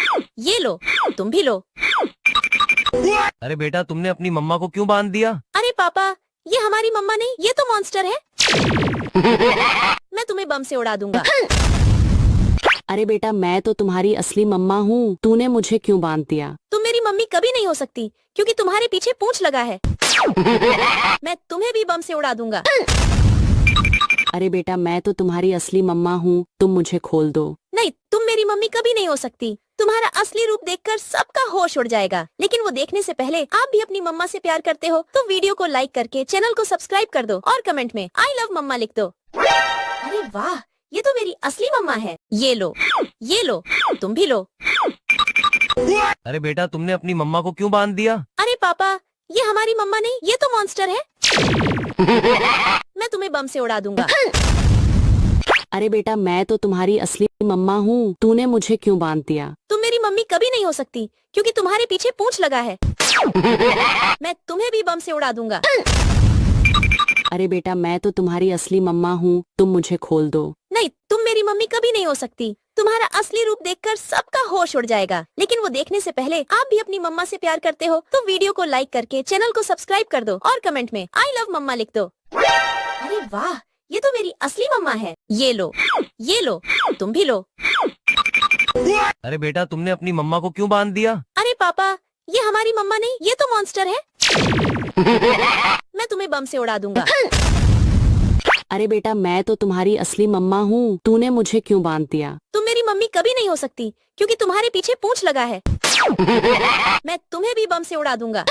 तुम भी लो। अरे बेटा तुमने अपनी मम्मा को क्यों बांध दिया? अरे पापा, ये हमारी मम्मा नहीं, ये तो मॉन्स्टर है। मैं तुम्हें बम से उड़ा दूंगा। अरे बेटा मैं तो तुम्हारी असली मम्मा हूँ, तूने मुझे क्यों बांध दिया? तुम मेरी मम्मी कभी नहीं हो सकती क्योंकि तुम्हारे पीछे पूंछ लगा है। मैं तुम्हें भी बम से उड़ा दूंगा। अरे बेटा मैं तो तुम्हारी असली मम्मा हूँ, तुम मुझे खोल दो। नहीं, तुम मेरी मम्मी कभी नहीं हो सकती। तुम्हारा असली रूप देखकर सबका होश उड़ जाएगा। लेकिन वो देखने से पहले आप भी अपनी मम्मा से प्यार करते हो तो वीडियो को लाइक करके चैनल को सब्सक्राइब कर दो और कमेंट में आई लव मम्मा लिख दो। अरे वाह, ये तो मेरी असली मम्मा है। ये लो, तुम भी लो। अरे बेटा तुमने अपनी मम्मा को क्यों बांध दिया? अरे पापा, ये हमारी मम्मा नहीं, ये तो मॉन्स्टर है। मैं तुम्हें बम से उड़ा दूंगा। अरे बेटा मैं तो तुम्हारी असली मम्मा हूँ, तूने मुझे क्यों बांध दिया? तुम मेरी मम्मी कभी नहीं हो सकती क्योंकि तुम्हारे पीछे पूंछ लगा है। मैं तुम्हें भी बम से उड़ा दूंगा। अरे बेटा मैं तो तुम्हारी असली मम्मा हूँ, तुम मुझे खोल दो। नहीं, तुम मेरी मम्मी कभी नहीं हो सकती। तुम्हारा असली रूप देखकर सबका होश उड़ जाएगा। लेकिन वो देखने से पहले आप भी अपनी मम्मा से प्यार करते हो तो वीडियो को लाइक करके चैनल को सब्सक्राइब कर दो और कमेंट में आई लव मम्मा लिख दो। अरे वाह, ये तो मेरी असली मम्मा है। ये लो, तुम भी लो। अरे बेटा तुमने अपनी मम्मा को क्यों बांध दिया? अरे पापा, ये हमारी मम्मा नहीं, ये तो मॉन्स्टर है। मैं तुम्हें बम से उड़ा दूंगा। अरे बेटा मैं तो तुम्हारी असली मम्मा हूँ, तूने मुझे क्यों बांध दिया? तुम मेरी मम्मी कभी नहीं हो सकती क्योंकि तुम्हारे पीछे पूंछ लगा है। मैं तुम्हें भी बम से उड़ा दूंगा।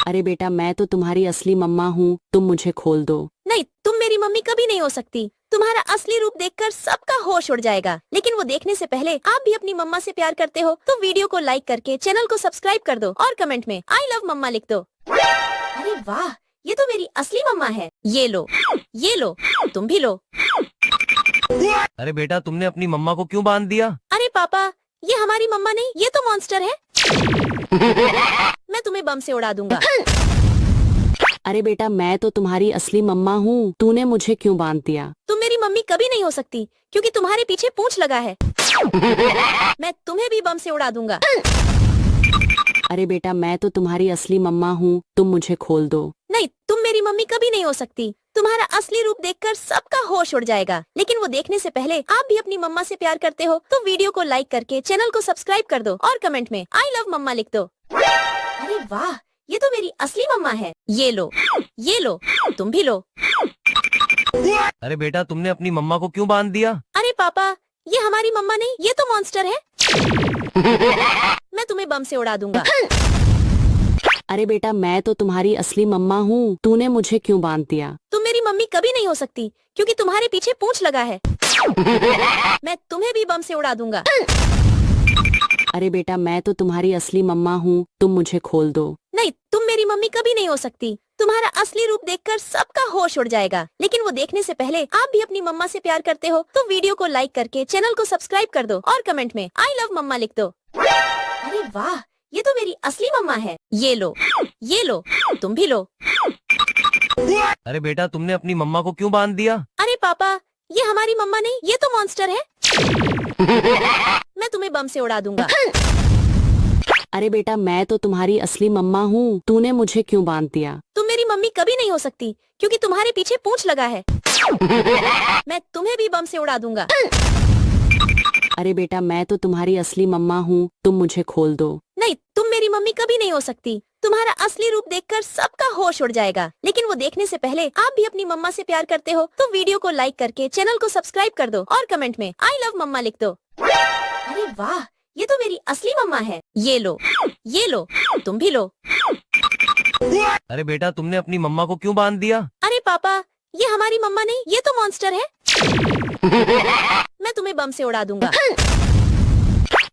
अरे बेटा मैं तो तुम्हारी असली मम्मा हूँ, तुम मुझे खोल दो। नहीं, तुम मेरी मम्मी कभी नहीं हो सकती। तुम्हारा असली रूप देखकर सबका होश उड़ जाएगा। लेकिन वो देखने से पहले आप भी अपनी मम्मा से प्यार करते हो तो वीडियो को लाइक करके चैनल को सब्सक्राइब कर दो और कमेंट में आई लव मम्मा लिख दो। अरे वाह, ये तो मेरी असली मम्मा है। ये लो, ये लो, तुम भी लो। अरे बेटा तुमने अपनी मम्मा को क्यों बांध दिया? अरे पापा, ये हमारी मम्मा नहीं, ये तो मॉन्स्टर है। मैं तुम्हें बम से उड़ा दूंगा। अरे बेटा मैं तो तुम्हारी असली मम्मा हूँ, तूने मुझे क्यों बांध दिया? तुम मेरी मम्मी कभी नहीं हो सकती क्योंकि तुम्हारे पीछे पूंछ लगा है। मैं तुम्हें भी बम से उड़ा दूंगा। अरे बेटा मैं तो तुम्हारी असली मम्मा हूँ, तुम मुझे खोल दो। नहीं, तुम मेरी मम्मी कभी नहीं हो सकती। तुम्हारा असली रूप देखकर सबका होश उड़ जाएगा। लेकिन वो देखने से पहले आप भी अपनी मम्मा से प्यार करते हो तो वीडियो को लाइक करके चैनल को सब्सक्राइब कर दो और कमेंट में आई लव मम्मा लिख दो। अरे वाह, ये तो मेरी असली मम्मा है। ये लो, ये लो, तुम भी लो। अरे बेटा तुमने अपनी मम्मा को क्यों बांध दिया? अरे पापा, ये हमारी मम्मा नहीं, ये तो मॉन्स्टर है। मैं तुम्हें बम से उड़ा दूंगा। अरे बेटा मैं तो तुम्हारी असली मम्मा हूँ, तूने मुझे क्यों बांध दिया? तुम मेरी मम्मी कभी नहीं हो सकती क्योंकि तुम्हारे पीछे पूंछ लगा है। मैं तुम्हें भी बम से उड़ा दूंगा। अरे बेटा मैं तो तुम्हारी असली मम्मा हूँ, तुम मुझे खोल दो। नहीं, तुम मेरी मम्मी कभी नहीं हो सकती। तुम्हारा असली रूप देखकर सबका होश उड़ जाएगा। लेकिन वो देखने से पहले आप भी अपनी मम्मा से प्यार करते हो तो वीडियो को लाइक करके चैनल को सब्सक्राइब कर दो और कमेंट में आई लव मम्मा लिख दो। अरे वाह, ये तो मेरी असली मम्मा है। ये लो, ये लो, तुम भी लो। अरे बेटा तुमने अपनी मम्मा को क्यों बांध दिया? अरे पापा, ये हमारी मम्मा नहीं, ये तो मॉन्स्टर है। मैं तुम्हें बम से उड़ा दूंगा। अरे बेटा मैं तो तुम्हारी असली मम्मा हूँ, तूने मुझे क्यों बांध दिया? तुम मेरी मम्मी कभी नहीं हो सकती क्योंकि तुम्हारे पीछे पूंछ लगा है। मैं तुम्हें भी बम से उड़ा दूंगा। अरे बेटा मैं तो तुम्हारी असली मम्मा हूँ, तुम मुझे खोल दो। नहीं, तुम मेरी मम्मी कभी नहीं हो सकती। तुम्हारा असली रूप देखकर सबका होश उड़ जाएगा। लेकिन वो देखने से पहले आप भी अपनी मम्मा से प्यार करते हो तो वीडियो को लाइक करके चैनल को सब्सक्राइब कर दो और कमेंट में आई लव मम्मा लिख दो। अरे वाह, ये तो मेरी असली मम्मा है। ये लो, ये लो, तुम भी लो। अरे बेटा तुमने अपनी मम्मा को क्यों बांध दिया? अरे पापा, ये हमारी मम्मा नहीं, ये तो मॉन्स्टर है। मैं तुम्हें बम से उड़ा दूंगा।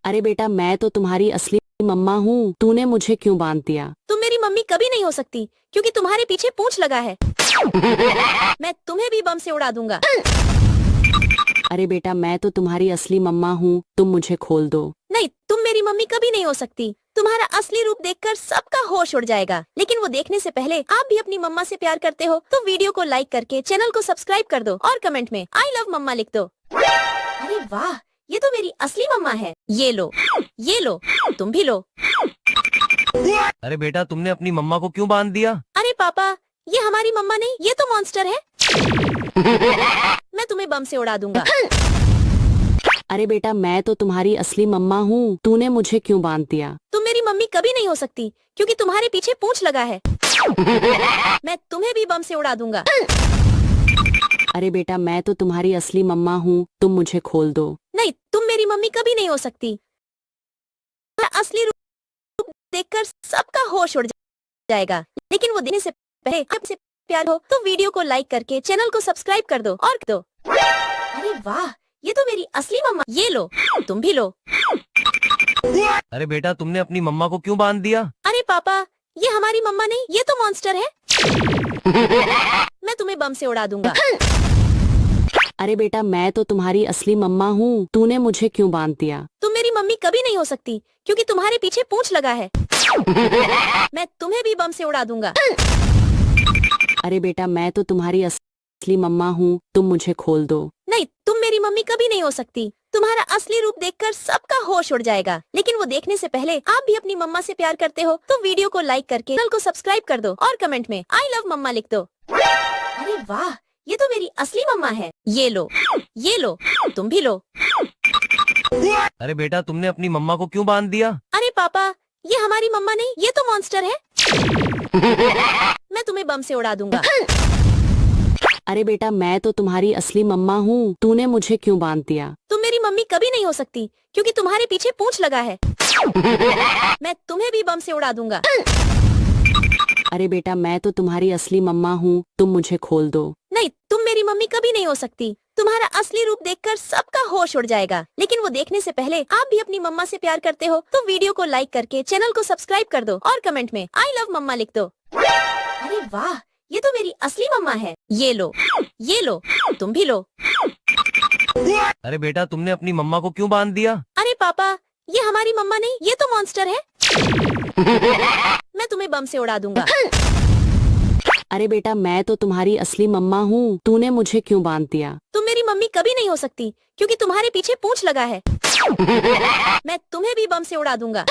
अरे बेटा मैं तो तुम्हारी असली मम्मा हूँ, तूने मुझे क्यों बांध दिया? तुम मेरी मम्मी कभी नहीं हो सकती क्योंकि तुम्हारे पीछे पूंछ लगा है। मैं तुम्हें भी बम से उड़ा दूंगा। अरे बेटा मैं तो तुम्हारी असली मम्मा हूँ, तुम मुझे खोल दो। नहीं, तुम मेरी मम्मी कभी नहीं हो सकती। तुम्हारा असली रूप देखकर सबका होश उड़ जाएगा। लेकिन वो देखने से पहले आप भी अपनी मम्मा से प्यार करते हो तो वीडियो को लाइक करके चैनल को सब्सक्राइब कर दो और कमेंट में आई लव मम्मा लिख दो। अरे वाह, ये तो मेरी असली मम्मा है। ये लो, ये लो, तुम भी लो। अरे बेटा तुमने अपनी मम्मा को क्यों बांध दिया? अरे पापा, ये हमारी मम्मा नहीं, ये तो मॉन्स्टर है। मैं तुम्हें बम से उड़ा दूंगा। अरे बेटा मैं तो तुम्हारी असली मम्मा हूँ, तूने मुझे क्यों बांध दिया? तुम मेरी मम्मी कभी नहीं हो सकती क्योंकि तुम्हारे पीछे पूंछ लगा है। मैं तुम्हें भी बम से उड़ा दूंगा। अरे बेटा मैं तो तुम्हारी असली मम्मा हूँ, तुम मुझे खोल दो। नहीं, तुम मेरी मम्मी कभी नहीं हो सकती। असली रूप देखकर सबका होश उड़ जाएगा। लेकिन वो देखने से पहले आपसे प्यार हो तो वीडियो को लाइक करके चैनल को सब्सक्राइब कर दो और दो। अरे वाह, ये तो मेरी असली मम्मा। ये लो, तुम भी लो। अरे बेटा तुमने अपनी मम्मा को क्यों बांध दिया? अरे पापा, ये हमारी मम्मा नहीं, ये तो मॉन्स्टर है। मैं तुम्हें बम से उड़ा दूंगा। अरे बेटा मैं तो तुम्हारी असली मम्मा हूँ, तूने मुझे क्यों बांध दिया? तुम मेरी मम्मी कभी नहीं हो सकती क्योंकि तुम्हारे पीछे पूंछ लगा है। मैं तुम्हें भी बम से उड़ा दूंगा। अरे बेटा मैं तो तुम्हारी असली मम्मा हूँ, तुम मुझे खोल दो। नहीं, तुम मेरी मम्मी कभी नहीं हो सकती। तुम्हारा असली रूप देखकर सबका होश उड़ जाएगा। लेकिन वो देखने से पहले आप भी अपनी मम्मा से प्यार करते हो तो वीडियो को लाइक करके चैनल को सब्सक्राइब कर दो और कमेंट में आई लव मम्मा लिख दो। अरे वाह, ये तो मेरी असली मम्मा है। ये लो, ये लो, तुम भी लो। अरे बेटा तुमने अपनी मम्मा को क्यों बांध दिया? अरे पापा, ये हमारी मम्मा नहीं, ये तो मॉन्स्टर है। मैं तुम्हें बम से उड़ा दूंगा। अरे बेटा मैं तो तुम्हारी असली मम्मा हूँ, तूने मुझे क्यों बांध दिया? तुम मेरी मम्मी कभी नहीं हो सकती क्योंकि तुम्हारे पीछे पूंछ लगा है। मैं तुम्हें भी बम से उड़ा दूंगा। अरे बेटा मैं तो तुम्हारी असली मम्मा हूँ, तुम मुझे खोल दो। नहीं, तुम मेरी मम्मी कभी नहीं हो सकती। तुम्हारा असली रूप देखकर सबका होश उड़ जाएगा, लेकिन वो देखने से पहले आप भी अपनी मम्मा से प्यार करते हो तो वीडियो को लाइक करके चैनल को सब्सक्राइब कर दो और कमेंट में आई लव मम्मा लिख दो। अरे वाह, ये तो मेरी असली मम्मा है। ये लो, तुम भी लो। अरे बेटा तुमने अपनी मम्मा को क्यों बांध दिया? अरे पापा, ये हमारी मम्मा नहीं, ये तो मॉन्स्टर है। मैं तुम्हें बम से उड़ा दूंगा। अरे बेटा मैं तो तुम्हारी असली मम्मा हूँ, तूने मुझे क्यों बांध दिया? तुम मेरी मम्मी कभी नहीं हो सकती क्योंकि तुम्हारे पीछे पूंछ लगा है। मैं तुम्हें भी बम से उड़ा दूंगा।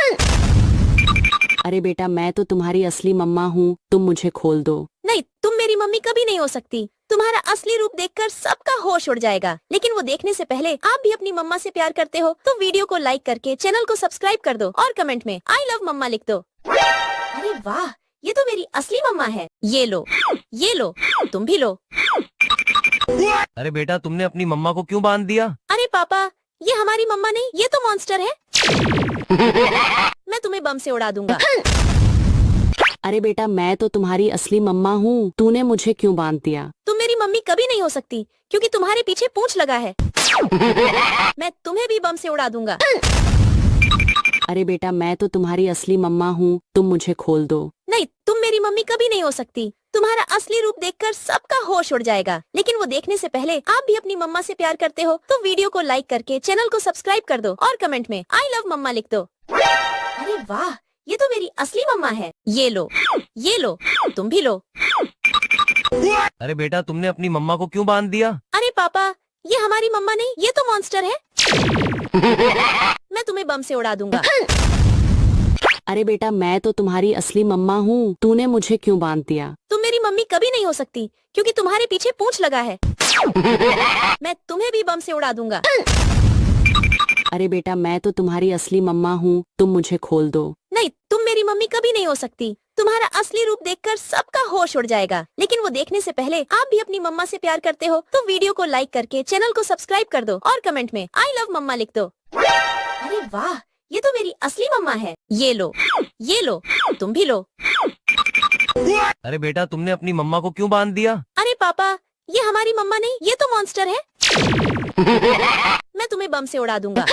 अरे बेटा मैं तो तुम्हारी असली मम्मा हूँ, तुम मुझे खोल दो। नहीं, तुम मेरी मम्मी कभी नहीं हो सकती। तुम्हारा असली रूप देखकर सबका होश उड़ जाएगा, लेकिन वो देखने से पहले आप भी अपनी मम्मा से प्यार करते हो तो वीडियो को लाइक करके चैनल को सब्सक्राइब कर दो और कमेंट में आई लव मम्मा लिख दो। अरे वाह, ये तो मेरी असली मम्मा है। ये लो, तुम भी लो। अरे बेटा तुमने अपनी मम्मा को क्यों बांध दिया? अरे पापा, ये हमारी मम्मा नहीं, ये तो मॉन्स्टर है। मैं तुम्हें बम से उड़ा दूंगा। अरे बेटा मैं तो तुम्हारी असली मम्मा हूँ, तूने मुझे क्यों बांध दिया? तुम मेरी मम्मी कभी नहीं हो सकती क्योंकि तुम्हारे पीछे पूंछ लगा है। मैं तुम्हें भी बम से उड़ा दूंगा। अरे बेटा मैं तो तुम्हारी असली मम्मा हूँ, तुम मुझे खोल दो। नहीं, तुम मेरी मम्मी कभी नहीं हो सकती। तुम्हारा असली रूप देखकर सबका होश उड़ जाएगा, लेकिन वो देखने से पहले आप भी अपनी मम्मा से प्यार करते हो तो वीडियो को लाइक करके चैनल को सब्सक्राइब कर दो और कमेंट में आई लव मम्मा लिख दो। अरे वाह, ये तो मेरी असली मम्मा है। ये लो, तुम भी लो। अरे बेटा तुमने अपनी मम्मा को क्यों बांध दिया? अरे पापा, ये हमारी मम्मा नहीं, ये तो मॉन्स्टर है। मैं तुम्हें बम से उड़ा दूंगा। अरे बेटा मैं तो तुम्हारी असली मम्मा हूँ, तूने मुझे क्यों बांध दिया? तुम मेरी मम्मी कभी नहीं हो सकती क्योंकि तुम्हारे पीछे पूंछ लगा है। मैं तुम्हें भी बम से उड़ा दूंगा। अरे बेटा मैं तो तुम्हारी असली मम्मा हूँ, तुम मुझे खोल दो। नहीं, तुम मेरी मम्मी कभी नहीं हो सकती। तुम्हारा असली रूप देखकर सबका होश उड़ जाएगा, लेकिन वो देखने से पहले आप भी अपनी मम्मा से प्यार करते हो तो वीडियो को लाइक करके चैनल को सब्सक्राइब कर दो और कमेंट में आई लव मम्मा लिख दो। अरे वाह, ये तो मेरी असली मम्मा है। ये लो, तुम भी लो। अरे बेटा तुमने अपनी मम्मा को क्यों बांध दिया? अरे पापा, ये हमारी मम्मा नहीं, ये तो मॉन्स्टर है। मैं तुम्हें बम से उड़ा दूंगा।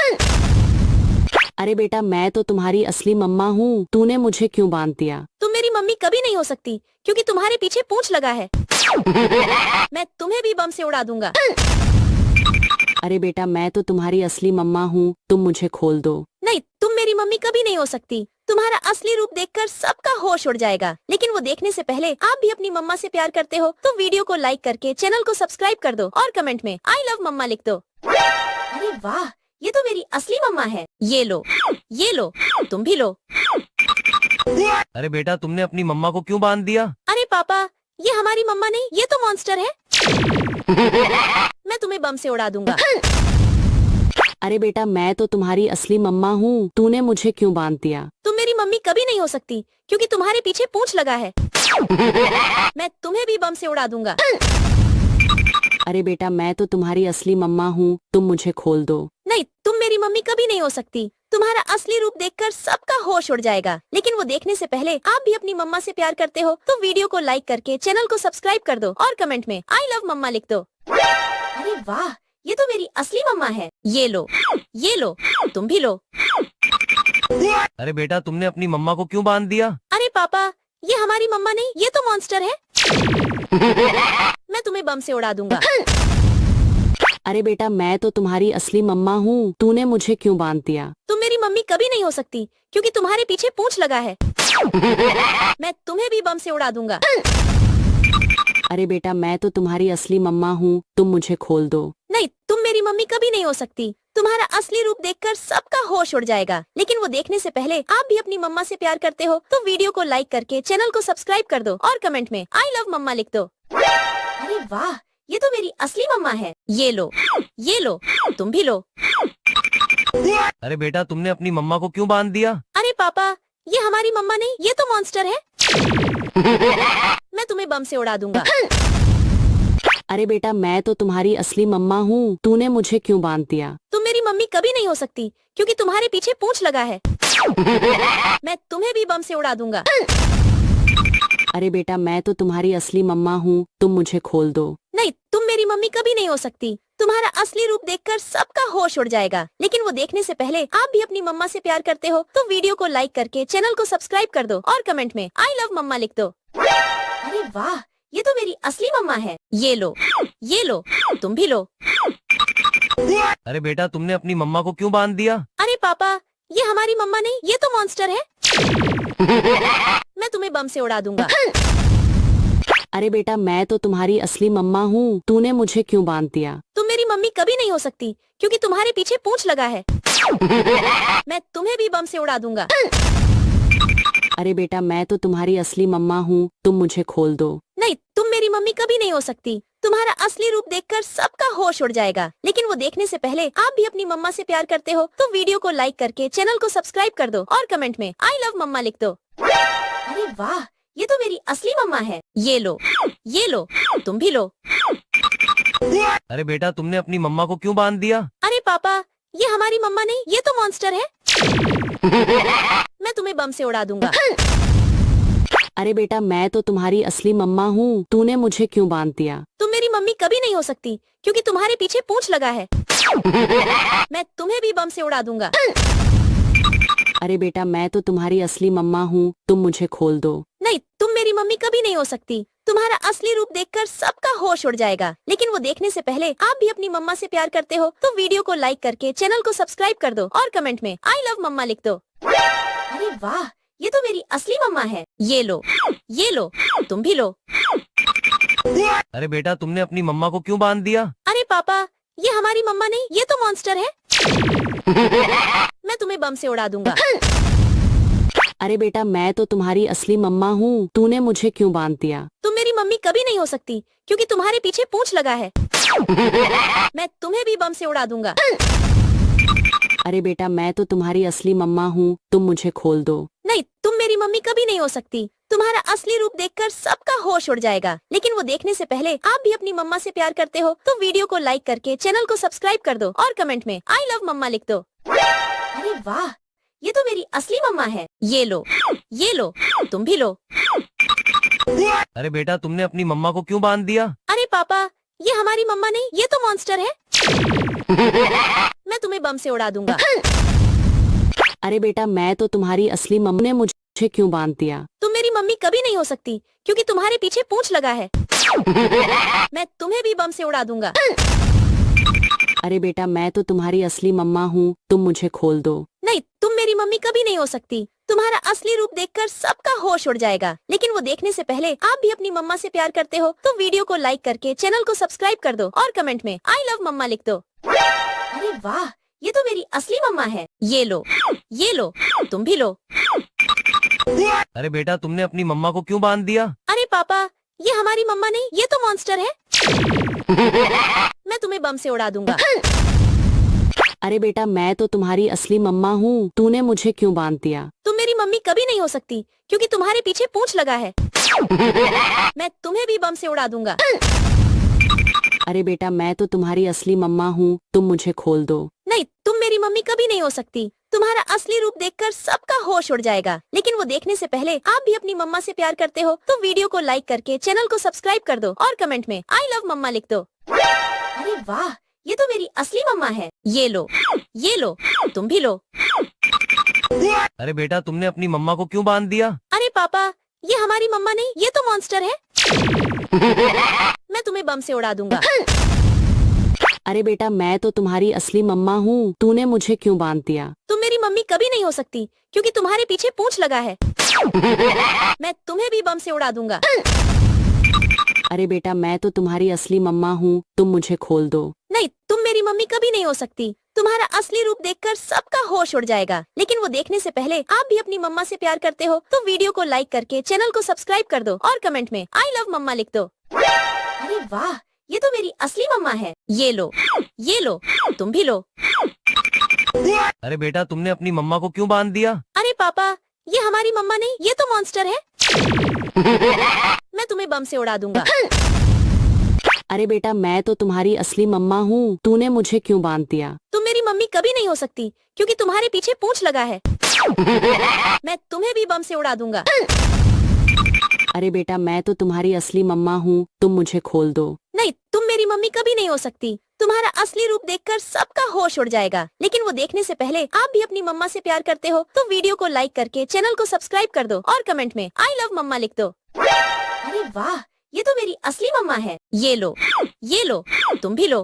अरे बेटा मैं तो तुम्हारी असली मम्मा हूँ, तूने मुझे क्यों बांध दिया? तुम मेरी मम्मी कभी नहीं हो सकती क्योंकि तुम्हारे पीछे पूंछ लगा है। मैं तुम्हें भी बम से उड़ा दूंगा। अरे बेटा मैं तो तुम्हारी असली मम्मा हूँ, तुम मुझे खोल दो। नहीं, तुम मेरी मम्मी कभी नहीं हो सकती। तुम्हारा असली रूप देखकर सबका होश उड़ जाएगा, लेकिन वो देखने से पहले आप भी अपनी मम्मा से प्यार करते हो तो वीडियो को लाइक करके चैनल को सब्सक्राइब कर दो और कमेंट में आई लव मम्मा लिख दो। अरे वाह, ये तो मेरी असली मम्मा है। ये लो, तुम भी लो। अरे बेटा तुमने अपनी मम्मा को क्यों बांध दिया? अरे पापा, ये हमारी मम्मा नहीं, ये तो मॉन्स्टर है। मैं तुम्हें बम से उड़ा दूंगा। अरे बेटा मैं तो तुम्हारी असली मम्मा हूँ, तूने मुझे क्यों बांध दिया? तुम मेरी मम्मी कभी नहीं हो सकती क्योंकि तुम्हारे पीछे पूंछ लगा है। मैं तुम्हें भी बम से उड़ा दूंगा। अरे बेटा मैं तो तुम्हारी असली मम्मा हूँ, तुम मुझे खोल दो। नहीं, तुम मेरी मम्मी कभी नहीं हो सकती। तुम्हारा असली रूप देखकर सबका होश उड़ जाएगा, लेकिन वो देखने से पहले आप भी अपनी मम्मा से प्यार करते हो तो वीडियो को लाइक करके चैनल को सब्सक्राइब कर दो और कमेंट में आई लव मम्मा लिख दो। अरे वाह, ये तो मेरी असली मम्मा है। ये लो, तुम भी लो। अरे बेटा तुमने अपनी मम्मा को क्यों बांध दिया? अरे पापा, ये हमारी मम्मा नहीं, ये तो मॉन्स्टर है। मैं तुम्हें बम से उड़ा दूंगा। अरे बेटा मैं तो तुम्हारी असली मम्मा हूँ, तूने मुझे क्यों बांध दिया? तुम मेरी मम्मी कभी नहीं हो सकती क्योंकि तुम्हारे पीछे पूंछ लगा है। मैं तुम्हें भी बम से उड़ा दूंगा। अरे बेटा मैं तो तुम्हारी असली मम्मा हूँ, तुम मुझे खोल दो। नहीं, तुम मेरी मम्मी कभी नहीं हो सकती। तुम्हारा असली रूप देखकर सबका होश उड़ जाएगा, लेकिन वो देखने से पहले आप भी अपनी मम्मा से प्यार करते हो तो वीडियो को लाइक करके चैनल को सब्सक्राइब कर दो और कमेंट में आई लव मम्मा लिख दो। अरे वाह, ये तो मेरी असली मम्मा है। ये लो, तुम भी लो। अरे बेटा तुमने अपनी मम्मा को क्यों बांध दिया? अरे पापा, ये हमारी मम्मा नहीं, ये तो मॉन्स्टर है। मैं तुम्हें बम से उड़ा दूंगा। अरे बेटा मैं तो तुम्हारी असली मम्मा हूँ, तूने मुझे क्यों बांध दिया? तुम मेरी मम्मी कभी नहीं हो सकती क्योंकि तुम्हारे पीछे पूंछ लगा है। मैं तुम्हें भी बम से उड़ा दूंगा। अरे बेटा मैं तो तुम्हारी असली मम्मा हूँ, तुम मुझे खोल दो। नहीं, तुम मेरी मम्मी कभी नहीं हो सकती। तुम्हारा असली रूप देखकर सबका होश उड़ जाएगा, लेकिन वो देखने से पहले आप भी अपनी मम्मा से प्यार करते हो तो वीडियो को लाइक करके चैनल को सब्सक्राइब कर दो और कमेंट में आई लव मम्मा लिख दो। अरे वाह, ये तो मेरी असली मम्मा है। ये लो, तुम भी लो। अरे बेटा तुमने अपनी मम्मा को क्यों बांध दिया? अरे पापा, ये हमारी मम्मा नहीं, ये तो मॉन्स्टर है। मैं तुम्हें बम से उड़ा दूंगा। अरे बेटा मैं तो तुम्हारी असली मम्मा हूँ, तूने मुझे क्यों बांध दिया? तुम मेरी मम्मी कभी नहीं हो सकती क्योंकि तुम्हारे पीछे पूंछ लगा है। मैं तुम्हें भी बम से उड़ा दूंगा। अरे बेटा मैं तो तुम्हारी असली मम्मा हूँ, तुम मुझे खोल दो। नहीं, तुम मेरी मम्मी कभी नहीं हो सकती। तुम्हारा असली रूप देखकर सबका होश उड़ जाएगा, लेकिन वो देखने से पहले आप भी अपनी मम्मा से प्यार करते हो तो वीडियो को लाइक करके चैनल को सब्सक्राइब कर दो और कमेंट में आई लव मम्मा लिख दो। अरे वाह, ये तो मेरी असली मम्मा है। ये लो, तुम भी लो। अरे बेटा तुमने अपनी मम्मा को क्यों बांध दिया? अरे पापा, ये हमारी मम्मा नहीं, ये तो मॉन्स्टर है। मैं तुम्हें बम से उड़ा दूंगा। अरे बेटा मैं तो तुम्हारी असली मम्मा हूँ, तूने मुझे क्यों बांध दिया? तुम मेरी मम्मी कभी नहीं हो सकती क्योंकि तुम्हारे पीछे पूंछ लगा है। मैं तुम्हें भी बम से उड़ा दूंगा। अरे बेटा मैं तो तुम्हारी असली मम्मा हूँ, तुम मुझे खोल दो। नहीं, तुम मेरी मम्मी कभी नहीं हो सकती। तुम्हारा असली रूप देखकर सबका होश उड़ जाएगा, लेकिन वो देखने से पहले आप भी अपनी मम्मा से प्यार करते हो तो वीडियो को लाइक करके चैनल को सब्सक्राइब कर दो और कमेंट में आई लव मम्मा लिख दो। अरे वाह, ये तो मेरी असली मम्मा है। ये लो, तुम भी लो। अरे बेटा तुमने अपनी मम्मा को क्यों बांध दिया? अरे पापा, ये हमारी मम्मा नहीं, ये तो मॉन्स्टर है। मैं तुम्हें बम से उड़ा दूंगा। अरे बेटा मैं तो तुम्हारी असली मम्मा हूँ, तूने मुझे क्यों बांध दिया? तुम मेरी मम्मी कभी नहीं हो सकती क्योंकि तुम्हारे पीछे पूंछ लगा है। मैं तुम्हें भी बम से उड़ा दूंगा। अरे बेटा मैं तो तुम्हारी असली मम्मा हूँ, तुम मुझे खोल दो। नहीं, तुम मेरी मम्मी कभी नहीं हो सकती। तुम्हारा असली रूप देखकर सबका होश उड़ जाएगा, लेकिन वो देखने से पहले आप भी अपनी मम्मा से प्यार करते हो तो वीडियो को लाइक करके चैनल को सब्सक्राइब कर दो और कमेंट में आई लव मम्मा लिख दो। अरे वाह, ये तो मेरी असली मम्मा है। ये लो, तुम भी लो। अरे बेटा तुमने अपनी मम्मा को क्यों बांध दिया? अरे पापा, ये हमारी मम्मा नहीं, ये तो मॉन्स्टर है। मैं तुम्हें बम से उड़ा दूंगा। अरे बेटा मैं तो तुम्हारी असली मम्मा, ने मुझे क्यों बांध दिया? तुम मेरी मम्मी कभी नहीं हो सकती क्योंकि तुम्हारे पीछे पूंछ लगा है। मैं तुम्हें भी बम से उड़ा दूंगा। अरे बेटा मैं तो तुम्हारी असली मम्मा हूँ, तुम मुझे खोल दो। नहीं, तुम मेरी मम्मी कभी नहीं हो सकती। तुम्हारा असली रूप देखकर सबका होश उड़ जाएगा, लेकिन वो देखने से पहले आप भी अपनी मम्मा से प्यार करते हो तो वीडियो को लाइक करके चैनल को सब्सक्राइब कर दो और कमेंट में आई लव मम्मा लिख दो। अरे वाह, ये तो मेरी असली मम्मा है। ये लो, तुम भी लो। अरे बेटा तुमने अपनी मम्मा को क्यों बांध दिया? अरे पापा, ये हमारी मम्मा नहीं, ये तो मॉन्स्टर है। मैं तुम्हें बम से उड़ा दूंगा। अरे बेटा मैं तो तुम्हारी असली मम्मा हूँ, तूने मुझे क्यों बांध दिया? तुम मेरी मम्मी कभी नहीं हो सकती क्योंकि तुम्हारे पीछे पूंछ लगा है। मैं तुम्हें भी बम से उड़ा दूंगा। अरे बेटा मैं तो तुम्हारी असली मम्मा हूँ, तुम मुझे खोल दो। नहीं, तुम मेरी मम्मी कभी नहीं हो सकती। तुम्हारा असली रूप देखकर सबका होश उड़ जाएगा, लेकिन वो देखने से पहले आप भी अपनी मम्मा से प्यार करते हो तो वीडियो को लाइक करके चैनल को सब्सक्राइब कर दो और कमेंट में आई लव मम्मा लिख दो। अरे वाह, ये तो मेरी असली मम्मा है। ये लो, तुम भी लो। अरे बेटा तुमने अपनी मम्मा को क्यों बांध दिया? अरे पापा, ये हमारी मम्मा नहीं, ये तो मॉन्स्टर है। मैं तुम्हें बम से उड़ा दूंगा। अरे बेटा मैं तो तुम्हारी असली मम्मा हूँ, तूने मुझे क्यों बांध दिया? तुम मेरी मम्मी कभी नहीं हो सकती क्योंकि तुम्हारे पीछे पूंछ लगा है। मैं तुम्हें भी बम से उड़ा दूंगा। अरे बेटा मैं तो तुम्हारी असली मम्मा हूँ, तुम मुझे खोल दो। नहीं, तुम मेरी मम्मी कभी नहीं हो सकती। तुम्हारा असली रूप देखकर सबका होश उड़ जाएगा, लेकिन वो देखने से पहले आप भी अपनी मम्मा से प्यार करते हो तो वीडियो को लाइक करके चैनल को सब्सक्राइब कर दो और कमेंट में आई लव मम्मा लिख दो। अरे वाह, ये तो मेरी असली मम्मा है। ये लो, तुम भी लो। अरे बेटा तुमने अपनी मम्मा को क्यों बांध दिया? अरे पापा, ये हमारी मम्मा नहीं, ये तो मॉन्स्टर है। मैं तुम्हें बम से उड़ा दूंगा। अरे बेटा मैं तो तुम्हारी असली मम्मा हूँ, तूने मुझे क्यों बांध दिया? तुम मेरी मम्मी कभी नहीं हो सकती क्योंकि तुम्हारे पीछे पूंछ लगा है। मैं तुम्हें भी बम से उड़ा दूंगा। अरे बेटा मैं तो तुम्हारी असली मम्मा हूँ, तुम मुझे खोल दो। नहीं, तुम मेरी मम्मी कभी नहीं हो सकती। तुम्हारा असली रूप देखकर सबका होश उड़ जाएगा, लेकिन वो देखने से पहले आप भी अपनी मम्मा से प्यार करते हो तो वीडियो को लाइक करके चैनल को सब्सक्राइब कर दो और कमेंट में आई लव मम्मा लिख दो। अरे वाह, ये तो मेरी असली मम्मा है। ये लो, तुम भी लो।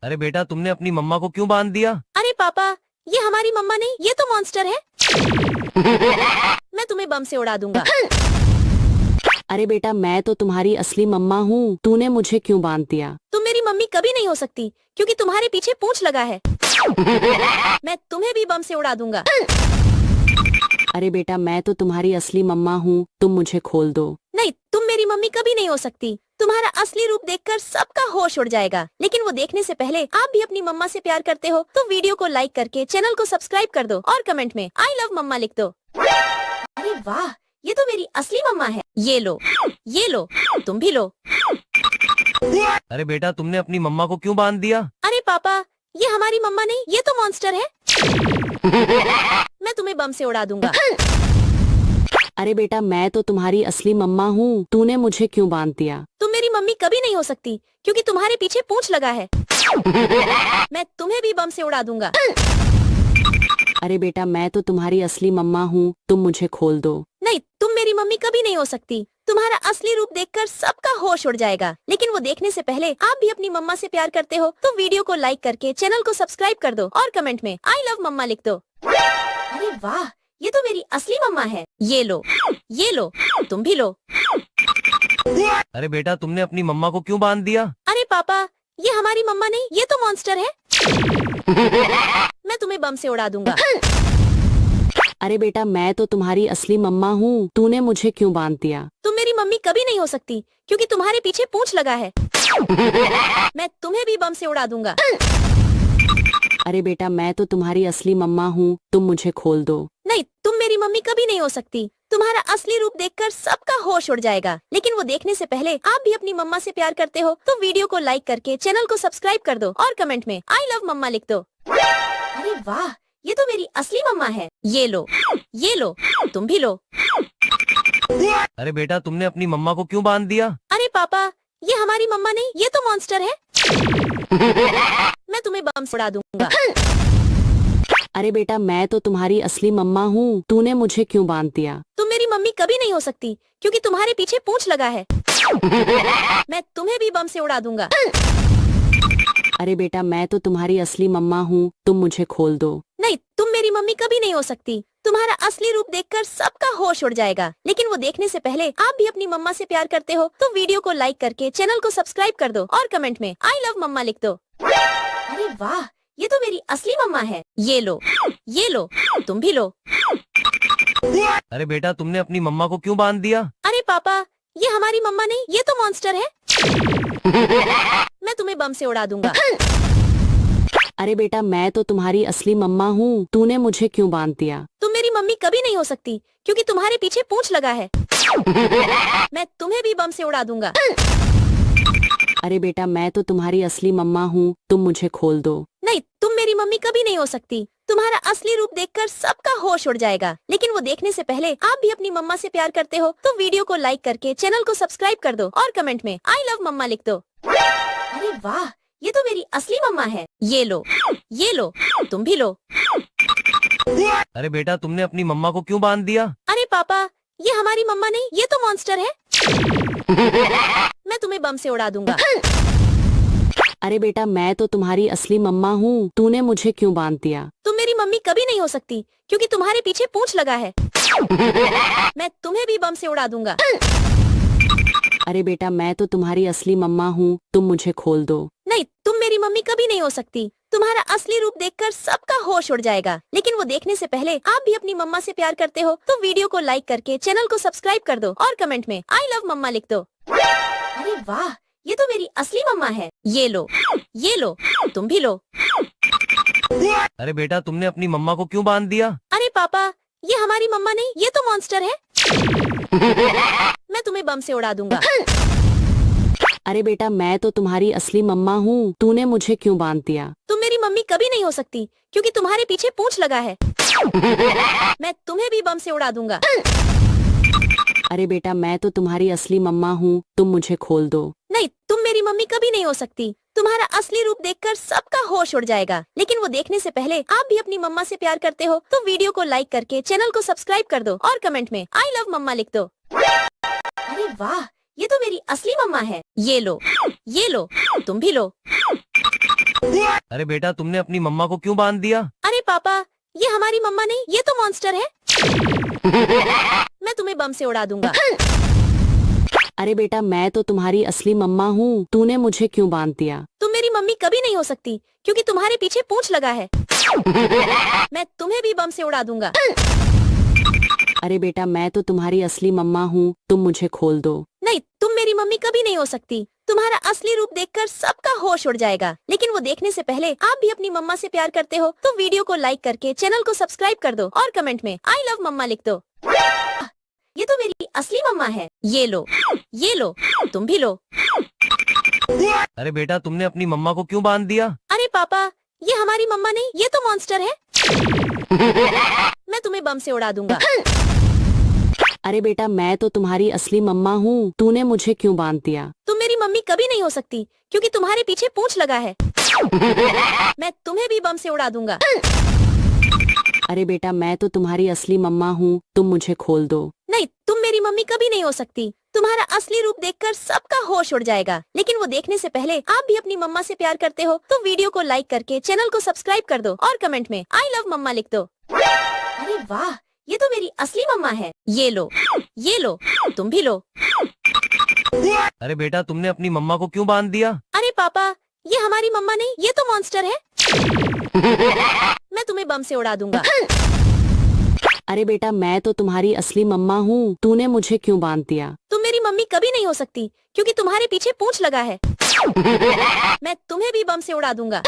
अरे बेटा तुमने अपनी मम्मा को क्यों बांध दिया? अरे पापा, ये हमारी मम्मा नहीं, ये तो मॉन्स्टर है। मैं तुम्हें बम से उड़ा दूंगा। अरे बेटा मैं तो तुम्हारी असली मम्मा हूँ, तूने मुझे क्यों बांध दिया? तुम मेरी मम्मी कभी नहीं हो सकती क्योंकि तुम्हारे पीछे पूंछ लगा है। मैं तुम्हें भी बम से उड़ा दूंगा। अरे बेटा मैं तो तुम्हारी असली मम्मा हूँ, तुम मुझे खोल दो। नहीं, तुम मेरी मम्मी कभी नहीं हो सकती। तुम्हारा असली रूप देखकर सबका होश उड़ जाएगा, लेकिन वो देखने से पहले आप भी अपनी मम्मा से प्यार करते हो तो वीडियो को लाइक करके चैनल को सब्सक्राइब कर दो और कमेंट में आई लव मम्मा लिख दो। अरे वाह, ये तो मेरी असली मम्मा है। ये लो, तुम भी लो। अरे बेटा तुमने अपनी मम्मा को क्यों बांध दिया? अरे पापा, ये हमारी मम्मा नहीं, ये तो मॉन्स्टर है। मैं तुम्हें बम से उड़ा दूंगा। अरे बेटा मैं तो तुम्हारी असली मम्मा हूँ, तूने मुझे क्यों बांध दिया? तुम मेरी मम्मी कभी नहीं हो सकती क्योंकि तुम्हारे पीछे पूंछ लगा है। मैं तुम्हें भी बम से उड़ा दूंगा। अरे बेटा मैं तो तुम्हारी असली मम्मा हूँ, तुम मुझे खोल दो। नहीं, तुम मेरी मम्मी कभी नहीं हो सकती। तुम्हारा असली रूप देखकर सबका होश उड़ जाएगा, लेकिन वो देखने से पहले आप भी अपनी मम्मा से प्यार करते हो तो वीडियो को लाइक करके चैनल को सब्सक्राइब कर दो और कमेंट में आई लव मम्मा लिख दो। अरे वाह, ये तो मेरी असली मम्मा है। ये लो, तुम भी लो। अरे बेटा तुमने अपनी मम्मा को क्यों बांध दिया? अरे पापा, ये हमारी मम्मा नहीं, ये तो मॉन्स्टर है। मैं तुम्हें बम से उड़ा दूंगा। अरे बेटा मैं तो तुम्हारी असली मम्मा हूँ, तूने मुझे क्यों बांध दिया? तुम मेरी मम्मी कभी नहीं हो सकती क्योंकि तुम्हारे पीछे पूंछ लगा है। मैं तुम्हें भी बम से उड़ा दूंगा। अरे बेटा मैं तो तुम्हारी असली मम्मा हूँ, तुम मुझे खोल दो। नहीं, तुम मेरी मम्मी कभी नहीं हो सकती। तुम्हारा असली रूप देखकर सबका होश उड़ जाएगा, लेकिन वो देखने से पहले आप भी अपनी मम्मा से प्यार करते हो तो वीडियो को लाइक करके चैनल को सब्सक्राइब कर दो और कमेंट में आई लव मम्मा लिख दो। अरे वाह, ये तो मेरी असली मम्मा है। ये लो, तुम भी लो। अरे बेटा तुमने अपनी मम्मा को क्यों बांध दिया? अरे पापा, ये हमारी मम्मा नहीं, ये तो मॉन्स्टर है। मैं तुम्हें बम से उड़ा दूंगा। अरे बेटा मैं तो तुम्हारी असली मम्मा हूँ, तूने मुझे क्यों बांध दिया? तुम मेरी मम्मी कभी नहीं हो सकती क्योंकि तुम्हारे पीछे पूंछ लगा है। मैं तुम्हें भी बम से उड़ा दूंगा। अरे बेटा मैं तो तुम्हारी असली मम्मा हूँ, तुम मुझे खोल दो। नहीं, तुम मेरी मम्मी कभी नहीं हो सकती। तुम्हारा असली रूप देखकर सबका होश उड़ जाएगा, लेकिन वो देखने से पहले आप भी अपनी मम्मा से प्यार करते हो तो वीडियो को लाइक करके चैनल को सब्सक्राइब कर दो और कमेंट में आई लव मम्मा लिख दो। अरे वाह, ये तो मेरी असली मम्मा है। ये लो, तुम भी लो। अरे बेटा तुमने अपनी मम्मा को क्यों बांध दिया? अरे पापा, ये हमारी मम्मा नहीं, ये तो मॉन्स्टर है। मैं तुम्हें बम से उड़ा दूंगा। अरे बेटा मैं तो तुम्हारी असली मम्मा हूँ, तूने मुझे क्यों बांध दिया? तुम मेरी मम्मी कभी नहीं हो सकती क्योंकि तुम्हारे पीछे पूंछ लगा है। मैं तुम्हें भी बम से उड़ा दूंगा। अरे बेटा मैं तो तुम्हारी असली मम्मा हूँ, तुम मुझे खोल दो। नहीं, तुम मेरी मम्मी कभी नहीं हो सकती। तुम्हारा असली रूप देखकर सबका होश उड़ जाएगा, लेकिन वो देखने से पहले आप भी अपनी मम्मा से प्यार करते हो तो वीडियो को लाइक करके चैनल को सब्सक्राइब कर दो और कमेंट में आई लव मम्मा लिख दो। अरे वाह, ये तो मेरी असली मम्मा है। ये लो, तुम भी लो। अरे बेटा तुमने अपनी मम्मा को क्यों बांध दिया? अरे पापा, ये हमारी मम्मा नहीं, ये तो मॉन्स्टर है। मैं तुम्हें बम से उड़ा दूंगा। अरे बेटा मैं तो तुम्हारी असली मम्मा हूँ, तूने मुझे क्यों बांध दिया? तुम मेरी मम्मी कभी नहीं हो सकती क्योंकि तुम्हारे पीछे पूंछ लगा है। मैं तुम्हें भी बम से उड़ा दूंगा। अरे बेटा मैं तो तुम्हारी असली मम्मा हूँ, तुम मुझे खोल दो। नहीं, तुम मेरी मम्मी कभी नहीं हो सकती। तुम्हारा असली रूप देखकर सबका होश उड़ जाएगा, लेकिन वो देखने से पहले आप भी अपनी मम्मा से प्यार करते हो तो वीडियो को लाइक करके चैनल को सब्सक्राइब कर दो और कमेंट में आई लव मम्मा लिख दो। अरे वाह, ये तो मेरी असली मम्मा है। ये लो, तुम भी लो। अरे बेटा तुमने अपनी मम्मा को क्यों बांध दिया? अरे पापा, ये हमारी मम्मा नहीं, ये तो मॉन्स्टर है। मैं तुम्हें बम से उड़ा दूंगा। अरे बेटा मैं तो तुम्हारी असली मम्मा हूँ, तूने मुझे क्यों बांध दिया? तुम मेरी मम्मी कभी नहीं हो सकती क्योंकि तुम्हारे पीछे पूंछ लगा है। मैं तुम्हें भी बम से उड़ा दूंगा। अरे बेटा मैं तो तुम्हारी असली मम्मा हूँ, तुम मुझे खोल दो। नहीं, तुम मेरी मम्मी कभी नहीं हो सकती। तुम्हारा असली रूप देखकर सबका होश उड़ जाएगा, लेकिन वो देखने से पहले आप भी अपनी मम्मा से प्यार करते हो तो वीडियो को लाइक करके चैनल को सब्सक्राइब कर दो और कमेंट में आई लव मम्मा लिख दो। अरे वाह, ये तो मेरी असली मम्मा है। ये लो, तुम भी लो। अरे बेटा तुमने अपनी मम्मा को क्यों बांध दिया? अरे पापा, ये हमारी मम्मा नहीं, ये तो मॉन्स्टर है। मैं तुम्हें बम से उड़ा दूंगा। अरे बेटा मैं तो तुम्हारी असली मम्मा हूँ, तूने मुझे क्यों बांध दिया? तुम मेरी मम्मी कभी नहीं हो सकती क्योंकि तुम्हारे पीछे पूंछ लगा है। मैं तुम्हें भी बम से उड़ा दूंगा। अरे बेटा मैं तो तुम्हारी असली मम्मा हूँ, तुम मुझे खोल दो। नहीं, तुम मेरी मम्मी कभी नहीं हो सकती। तुम्हारा असली रूप देखकर सबका होश उड़ जाएगा, लेकिन वो देखने से पहले आप भी अपनी मम्मा से प्यार करते हो तो वीडियो को लाइक करके चैनल को सब्सक्राइब कर दो और कमेंट में आई लव मम्मा लिख दो। ये तो मेरी असली मम्मा है। ये लो, तुम भी लो। अरे बेटा तुमने अपनी मम्मा को क्यों बांध दिया? अरे पापा, ये हमारी मम्मा नहीं, ये तो मॉन्स्टर है। मैं तुम्हें बम से उड़ा दूंगा। अरे बेटा मैं तो तुम्हारी असली मम्मा हूँ, तूने मुझे क्यों बांध दिया? तुम मेरी मम्मी कभी नहीं हो सकती क्योंकि तुम्हारे पीछे पूंछ लगा है। मैं तुम्हें भी बम से उड़ा दूंगा। अरे बेटा मैं तो तुम्हारी असली मम्मा हूँ, तुम मुझे खोल दो। नहीं, तुम मेरी मम्मी कभी नहीं हो सकती। तुम्हारा असली रूप देखकर सबका होश उड़ जाएगा, लेकिन वो देखने से पहले आप भी अपनी मम्मा से प्यार करते हो तो वीडियो को लाइक करके चैनल को सब्सक्राइब कर दो और कमेंट में आई लव मम्मा लिख दो। अरे वाह, ये तो मेरी असली मम्मा है। ये लो, तुम भी लो। अरे बेटा तुमने अपनी मम्मा को क्यों बांध दिया? अरे पापा, ये हमारी मम्मा नहीं, ये तो मॉन्स्टर है। मैं तुम्हें बम से उड़ा दूंगा। अरे बेटा मैं तो तुम्हारी असली मम्मा हूँ, तूने मुझे क्यों बांध दिया? तुम मेरी मम्मी कभी नहीं हो सकती क्योंकि तुम्हारे पीछे पूंछ लगा है। मैं तुम्हें भी बम से उड़ा दूंगा।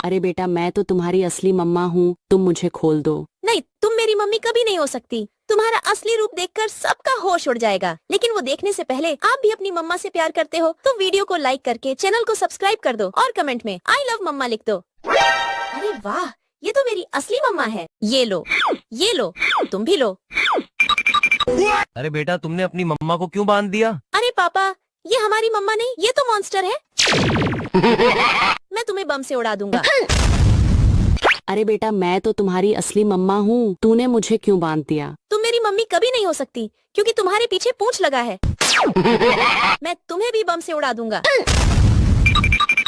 अरे बेटा मैं तो तुम्हारी असली मम्मा हूँ, तुम मुझे खोल दो। नहीं, तुम मेरी मम्मी कभी नहीं हो सकती। तुम्हारा असली रूप देखकर सबका होश उड़ जाएगा, लेकिन वो देखने से पहले आप भी अपनी मम्मा से प्यार करते हो तो वीडियो को लाइक करके चैनल को सब्सक्राइब कर दो और कमेंट में आई लव मम्मा लिख दो। अरे वाह, ये तो मेरी असली मम्मा है। ये लो, तुम भी लो। अरे बेटा तुमने अपनी मम्मा को क्यों बांध दिया? अरे पापा, ये हमारी मम्मा नहीं, ये तो मॉन्स्टर है। मैं तुम्हें बम से उड़ा दूंगा। अरे बेटा मैं तो तुम्हारी असली मम्मा हूँ, तूने मुझे क्यों बांध दिया? तुम मेरी मम्मी कभी नहीं हो सकती क्योंकि तुम्हारे पीछे पूंछ लगा है। मैं तुम्हें भी बम से उड़ा दूंगा।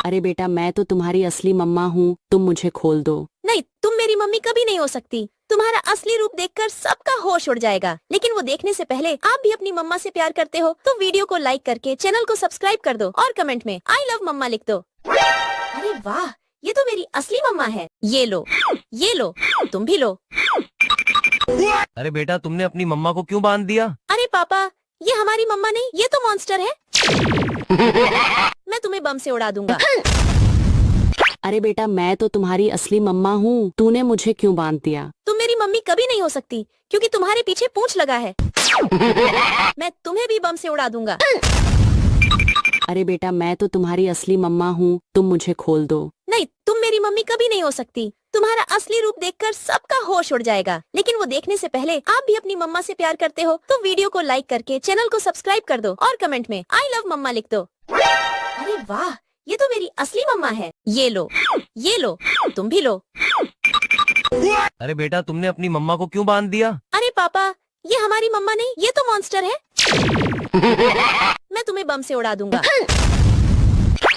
अरे बेटा मैं तो तुम्हारी असली मम्मा हूँ, तुम मुझे खोल दो। नहीं, तुम मेरी मम्मी कभी नहीं हो सकती। तुम्हारा असली रूप देखकर सबका होश उड़ जाएगा, लेकिन वो देखने से पहले आप भी अपनी मम्मा से प्यार करते हो तो वीडियो को लाइक करके चैनल को सब्सक्राइब कर दो और कमेंट में आई लव मम्मा लिख दो। अरे वाह, ये तो मेरी असली मम्मा है। ये लो, तुम भी लो। अरे बेटा तुमने अपनी मम्मा को क्यों बांध दिया? अरे पापा, ये हमारी मम्मा नहीं, ये तो मॉन्स्टर है। मैं तुम्हें बम से उड़ा दूंगा। अरे बेटा मैं तो तुम्हारी असली मम्मा हूँ, तूने मुझे क्यों बांध दिया? तुम मेरी मम्मी कभी नहीं हो सकती क्योंकि तुम्हारे पीछे पूंछ लगा है। मैं तुम्हें भी बम से उड़ा दूंगा। अरे बेटा मैं तो तुम्हारी असली मम्मा हूँ, तुम मुझे खोल दो। नहीं, तुम मेरी मम्मी कभी नहीं हो सकती। तुम्हारा असली रूप देखकर सबका होश उड़ जाएगा, लेकिन वो देखने से पहले आप भी अपनी मम्मा से प्यार करते हो तो वीडियो को लाइक करके चैनल को सब्सक्राइब कर दो और कमेंट में आई लव मम्मा लिख दो। अरे वाह, ये तो मेरी असली मम्मा है। ये लो, तुम भी लो। अरे बेटा तुमने अपनी मम्मा को क्यों बांध दिया? अरे पापा, ये हमारी मम्मा नहीं, ये तो मॉन्स्टर है। मैं तुम्हें बम से उड़ा दूंगा।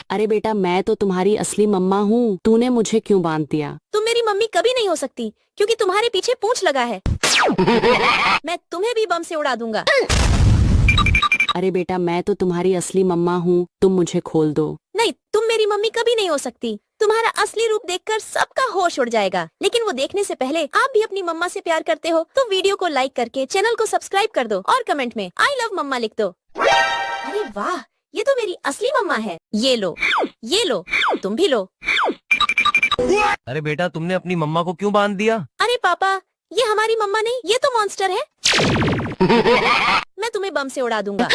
अरे बेटा मैं तो तुम्हारी असली मम्मा हूँ, तूने मुझे क्यों बांध दिया? तुम मेरी मम्मी कभी नहीं हो सकती क्योंकि तुम्हारे पीछे पूंछ लगा है। मैं तुम्हें भी बम से उड़ा दूंगा। अरे बेटा मैं तो तुम्हारी असली मम्मा हूँ, तुम मुझे खोल दो। नहीं, तुम मेरी मम्मी कभी नहीं हो सकती। तुम्हारा असली रूप देखकर सबका होश उड़ जाएगा, लेकिन वो देखने से पहले आप भी अपनी मम्मा से प्यार करते हो तो वीडियो को लाइक करके चैनल को सब्सक्राइब कर दो और कमेंट में आई लव मम्मा लिख दो। अरे वाह, ये तो मेरी असली मम्मा है। ये लो, तुम भी लो। अरे बेटा तुमने अपनी मम्मा को क्यों बांध दिया? अरे पापा, ये हमारी मम्मा नहीं, ये तो मॉन्स्टर है। मैं तुम्हें बम से उड़ा दूंगा।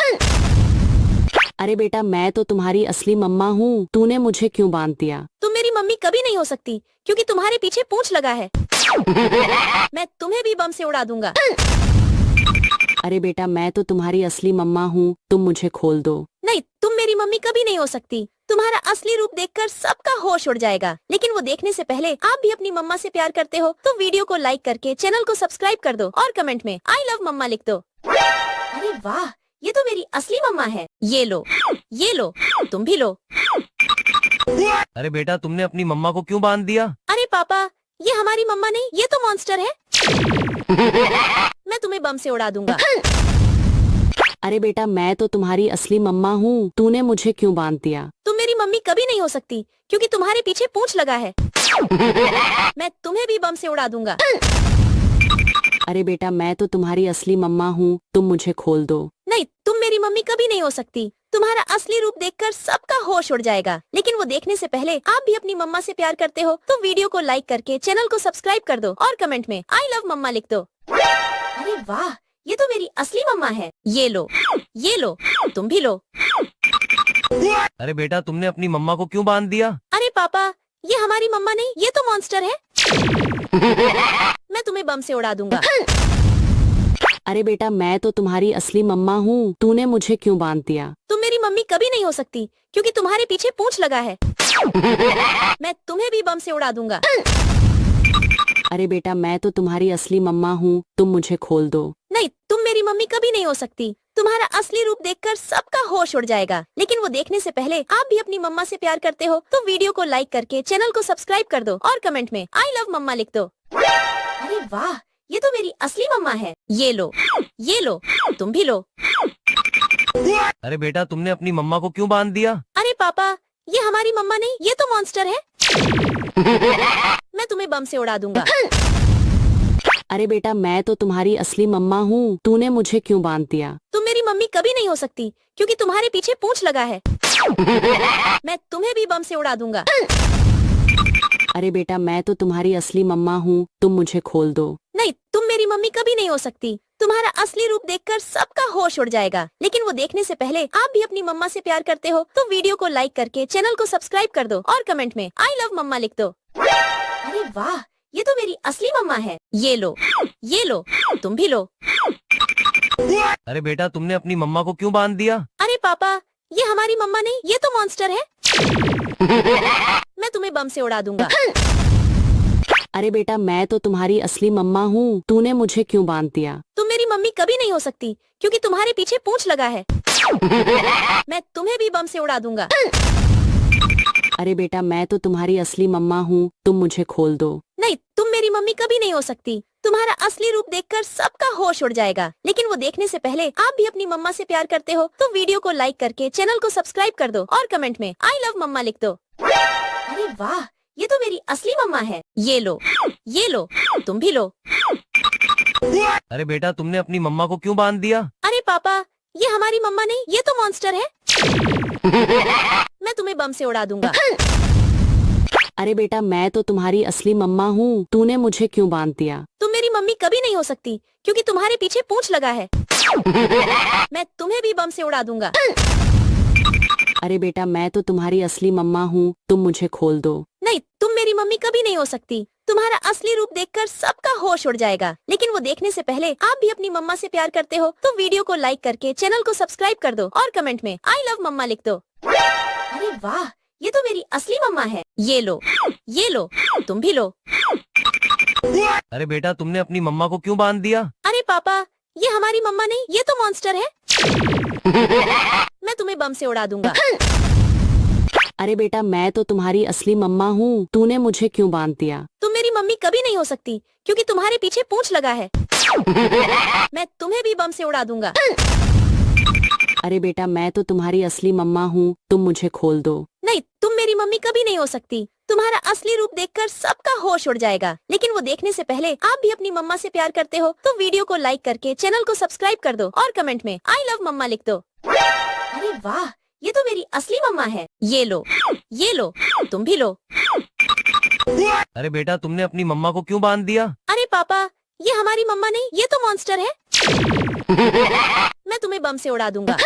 अरे बेटा मैं तो तुम्हारी असली मम्मा हूँ, तूने मुझे क्यों बांध दिया? तुम मेरी मम्मी कभी नहीं हो सकती क्योंकि तुम्हारे पीछे पूंछ लगा है। मैं तुम्हें भी बम से उड़ा दूंगा। अरे बेटा मैं तो तुम्हारी असली मम्मा हूँ, तुम मुझे खोल दो। नहीं, तुम मेरी मम्मी कभी नहीं हो सकती। तुम्हारा असली रूप देखकर सबका होश उड़ जाएगा। लेकिन वो देखने से पहले आप भी अपनी मम्मा से प्यार करते हो तो वीडियो को लाइक करके चैनल को सब्सक्राइब कर दो और कमेंट में आई लव मम्मा लिख दो। अरे वाह, ये तो मेरी असली मम्मा है। ये लो, तुम भी लो। अरे बेटा तुमने अपनी मम्मा को क्यों बांध दिया? अरे पापा, ये हमारी मम्मा नहीं, ये तो मॉन्स्टर है। मैं तुम्हें बम से उड़ा दूंगा। अरे बेटा मैं तो तुम्हारी असली मम्मा हूँ, तूने मुझे क्यों बांध दिया? तुम मेरी मम्मी कभी नहीं हो सकती क्योंकि तुम्हारे पीछे पूंछ लगा है। मैं तुम्हें भी बम से उड़ा दूंगा। अरे बेटा मैं तो तुम्हारी असली मम्मा हूँ, तुम मुझे खोल दो। नहीं, तुम मेरी मम्मी कभी नहीं हो सकती। तुम्हारा असली रूप देखकर सबका होश उड़ जाएगा। लेकिन वो देखने से पहले आप भी अपनी मम्मा से प्यार करते हो तो वीडियो को लाइक करके चैनल को सब्सक्राइब कर दो और कमेंट में आई लव मम्मा लिख दो। अरे वाह, ये तो मेरी असली मम्मा है। ये लो, तुम भी लो। अरे बेटा तुमने अपनी मम्मा को क्यों बांध दिया? अरे पापा, ये हमारी मम्मा नहीं, ये तो मॉन्स्टर है। मैं तुम्हें बम से उड़ा दूंगा। अरे बेटा मैं तो तुम्हारी असली मम्मा हूँ, तूने मुझे क्यों बांध दिया? तुम मेरी मम्मी कभी नहीं हो सकती क्योंकि तुम्हारे पीछे पूंछ लगा है। मैं तुम्हें भी बम से उड़ा दूंगा। अरे बेटा मैं तो तुम्हारी असली मम्मा हूँ, तुम मुझे खोल दो। नहीं, तुम मेरी मम्मी कभी नहीं हो सकती। तुम्हारा असली रूप देखकर सबका होश उड़ जाएगा। लेकिन वो देखने से पहले आप भी अपनी मम्मा से प्यार करते हो तो वीडियो को लाइक करके चैनल को सब्सक्राइब कर दो और कमेंट में आई लव मम्मा लिख दो। अरे वाह, ये तो मेरी असली मम्मा है। ये लो, तुम भी लो। अरे बेटा तुमने अपनी मम्मा को क्यों बांध दिया? अरे पापा, ये हमारी मम्मा नहीं, ये तो मॉन्स्टर है। मैं तुम्हें बम से उड़ा दूंगा। अरे बेटा मैं तो तुम्हारी असली मम्मा हूँ, तूने मुझे क्यों बांध दिया? तुम मेरी मम्मी कभी नहीं हो सकती क्योंकि तुम्हारे पीछे पूंछ लगा है। मैं तुम्हें भी बम से उड़ा दूंगा। अरे बेटा मैं तो तुम्हारी असली मम्मा हूँ, तुम मुझे खोल दो। नहीं, तुम मेरी मम्मी कभी नहीं हो सकती। तुम्हारा असली रूप देखकर सबका होश उड़ जाएगा। लेकिन वो देखने से पहले आप भी अपनी मम्मा से प्यार करते हो तो वीडियो को लाइक करके चैनल को सब्सक्राइब कर दो और कमेंट में आई लव मम्मा लिख दो। अरे वाह, ये तो मेरी असली मम्मा है। ये लो, तुम भी लो। अरे बेटा तुमने अपनी मम्मा को क्यों बांध दिया? अरे पापा, ये हमारी मम्मा नहीं, ये तो मॉन्स्टर है। मैं तुम्हें बम से उड़ा दूंगा। अरे बेटा मैं तो तुम्हारी असली मम्मा हूँ, तूने मुझे क्यों बांध दिया? तुम मेरी मम्मी कभी नहीं हो सकती क्योंकि तुम्हारे पीछे पूंछ लगा है। मैं तुम्हें भी बम से उड़ा दूंगा। अरे बेटा मैं तो तुम्हारी असली मम्मा हूँ, तुम मुझे खोल दो। नहीं, तुम मेरी मम्मी कभी नहीं हो सकती। तुम्हारा असली रूप देखकर सबका होश उड़ जाएगा। लेकिन वो देखने से पहले आप भी अपनी मम्मा से प्यार करते हो तो वीडियो को लाइक करके चैनल को सब्सक्राइब कर दो और कमेंट में आई लव मम्मा लिख दो। अरे वाह, ये तो मेरी असली मम्मा है। ये लो, तुम भी लो। अरे बेटा तुमने अपनी मम्मा को क्यों बांध दिया? अरे पापा, ये हमारी मम्मा नहीं, ये तो मॉन्स्टर है। मैं तुम्हें बम से उड़ा दूंगा। अरे बेटा मैं तो तुम्हारी असली मम्मा हूँ, तूने मुझे क्यों बांध दिया? तुम मेरी मम्मी कभी नहीं हो सकती क्योंकि तुम्हारे पीछे पूंछ लगा है। मैं तुम्हें भी बम से उड़ा दूंगा। अरे बेटा मैं तो तुम्हारी असली मम्मा हूँ, तुम मुझे खोल दो। नहीं, तुम मेरी मम्मी कभी नहीं हो सकती। तुम्हारा असली रूप देखकर सबका होश उड़ जाएगा। लेकिन वो देखने से पहले आप भी अपनी मम्मा से प्यार करते हो तो वीडियो को लाइक करके चैनल को सब्सक्राइब कर दो और कमेंट में आई लव मम्मा लिख दो। अरे वाह, ये तो मेरी असली मम्मा है। ये लो, तुम भी लो। अरे बेटा तुमने अपनी मम्मा को क्यों बांध दिया? अरे पापा, ये हमारी मम्मा नहीं, ये तो मॉन्स्टर है। मैं तुम्हें बम से उड़ा दूंगा। अरे बेटा मैं तो तुम्हारी असली मम्मा हूँ, तूने मुझे क्यों बांध दिया? तुम मेरी मम्मी कभी नहीं हो सकती क्योंकि तुम्हारे पीछे पूंछ लगा है। मैं तुम्हें भी बम से उड़ा दूंगा। अरे बेटा मैं तो तुम्हारी असली मम्मा हूँ, तुम मुझे खोल दो। नहीं, तुम मेरी मम्मी कभी नहीं हो सकती। तुम्हारा असली रूप देखकर सबका होश उड़ जाएगा। लेकिन वो देखने से पहले आप भी अपनी मम्मा से प्यार करते हो तो वीडियो को लाइक करके चैनल को सब्सक्राइब कर दो और कमेंट में आई लव मम्मा लिख दो। अरे वाह, ये तो मेरी असली मम्मा है। ये लो, तुम भी लो। अरे बेटा तुमने अपनी मम्मा को क्यों बांध दिया? अरे पापा, ये हमारी मम्मा नहीं, ये तो मॉन्स्टर है। मैं तुम्हें बम से उड़ा दूंगा।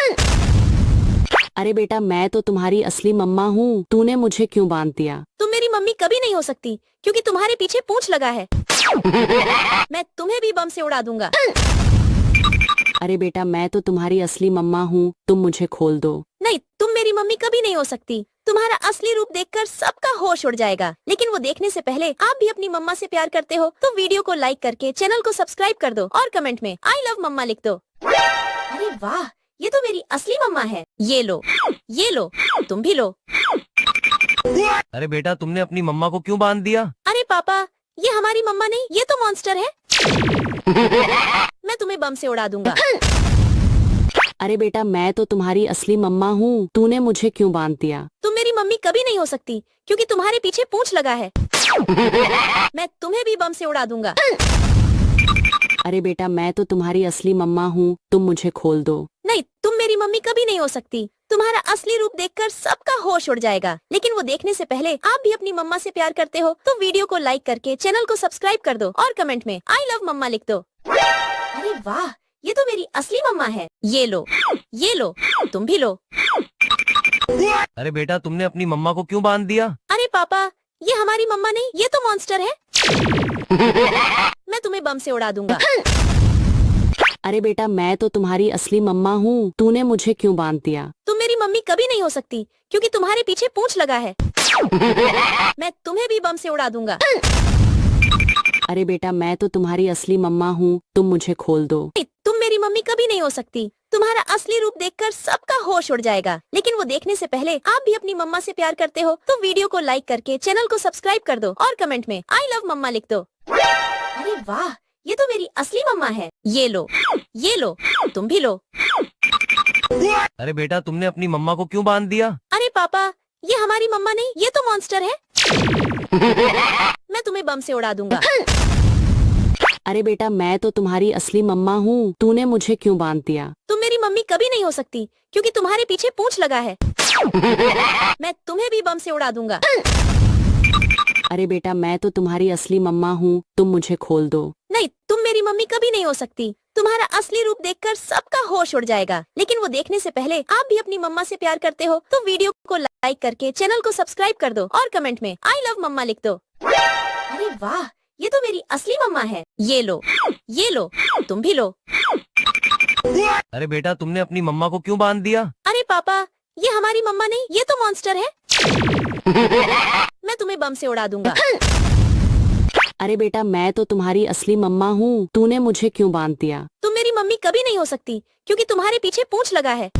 अरे बेटा मैं तो तुम्हारी असली मम्मा हूँ, तूने मुझे क्यों बांध दिया? तुम मेरी मम्मी कभी नहीं हो सकती क्योंकि तुम्हारे पीछे पूंछ लगा है। मैं तुम्हें भी बम से उड़ा दूंगा। अरे बेटा मैं तो तुम्हारी असली मम्मा हूँ, तुम मुझे खोल दो। नहीं, तुम मेरी मम्मी कभी नहीं हो सकती। तुम्हारा असली रूप देखकर सबका होश उड़ जाएगा। लेकिन वो देखने से पहले आप भी अपनी मम्मा से प्यार करते हो तो वीडियो को लाइक करके चैनल को सब्सक्राइब कर दो और कमेंट में आई लव मम्मा लिख दो। अरे वाह, ये तो मेरी असली मम्मा है। ये लो, तुम भी लो। अरे बेटा तुमने अपनी मम्मा को क्यों बांध दिया? अरे पापा, ये हमारी मम्मा नहीं, ये तो मॉन्स्टर है। मैं तुम्हें बम से उड़ा दूंगा। अरे बेटा मैं तो तुम्हारी असली मम्मा हूँ, तूने मुझे क्यों बांध दिया? तुम मेरी मम्मी कभी नहीं हो सकती क्योंकि तुम्हारे पीछे पूंछ लगा है। मैं तुम्हें भी बम से उड़ा दूंगा। अरे बेटा मैं तो तुम्हारी असली मम्मा हूँ, तुम मुझे खोल दो। नहीं, तुम मेरी मम्मी कभी नहीं हो सकती। तुम्हारा असली रूप देखकर सबका होश उड़ जाएगा। लेकिन वो देखने से पहले आप भी अपनी मम्मा से प्यार करते हो तो वीडियो को लाइक करके चैनल को सब्सक्राइब कर दो और कमेंट में आई लव मम्मा लिख दो। अरे वाह, ये तो मेरी असली मम्मा है। ये लो, तुम भी लो। अरे बेटा तुमने अपनी मम्मा को क्यों बांध दिया? अरे पापा, ये हमारी मम्मा नहीं, ये तो मॉन्स्टर है। मैं तुम्हें बम से उड़ा दूंगा। अरे बेटा मैं तो तुम्हारी असली मम्मा हूँ, तूने मुझे क्यों बांध दिया? तुम मेरी मम्मी कभी नहीं हो सकती क्योंकि तुम्हारे पीछे पूंछ लगा है। मैं तुम्हें भी बम से उड़ा दूंगा। अरे बेटा मैं तो तुम्हारी असली मम्मा हूँ, तुम मुझे खोल दो। नहीं, तुम मेरी मम्मी कभी नहीं हो सकती। तुम्हारा असली रूप देखकर सबका होश उड़ जाएगा। लेकिन वो देखने से पहले आप भी अपनी मम्मा से प्यार करते हो तो वीडियो को लाइक करके चैनल को सब्सक्राइब कर दो और कमेंट में आई लव मम्मा लिख दो। अरे वाह, ये तो मेरी असली मम्मा है। ये लो, तुम भी लो। अरे बेटा तुमने अपनी मम्मा को क्यों बांध दिया? अरे पापा, ये हमारी मम्मा नहीं, ये तो मॉन्स्टर है। मैं तुम्हें बम से उड़ा दूंगा। अरे बेटा मैं तो तुम्हारी असली मम्मा हूँ, तूने मुझे क्यों बांध दिया? तुम मेरी मम्मी कभी नहीं हो सकती क्योंकि तुम्हारे पीछे पूंछ लगा है। मैं तुम्हें भी बम से उड़ा दूंगा। अरे बेटा मैं तो तुम्हारी असली मम्मा हूँ, तुम मुझे खोल दो। नहीं, तुम मेरी मम्मी कभी नहीं हो सकती। तुम्हारा असली रूप देखकर सबका होश उड़ जाएगा। लेकिन वो देखने से पहले आप भी अपनी मम्मा से प्यार करते हो तो वीडियो को लाइक करके चैनल को सब्सक्राइब कर दो और कमेंट में आई लव मम्मा लिख दो। अरे वाह, ये तो मेरी असली मम्मा है। ये लो, तुम भी लो। अरे बेटा तुमने अपनी मम्मा को क्यों बांध दिया? अरे पापा, ये हमारी मम्मा नहीं, ये तो मॉन्स्टर है। मैं तुम्हें बम से उड़ा दूंगा। अरे बेटा मैं तो तुम्हारी असली मम्मा हूँ, तूने मुझे क्यों बांध दिया? तुम मेरी मम्मी कभी नहीं हो सकती क्योंकि तुम्हारे पीछे पूंछ लगा है।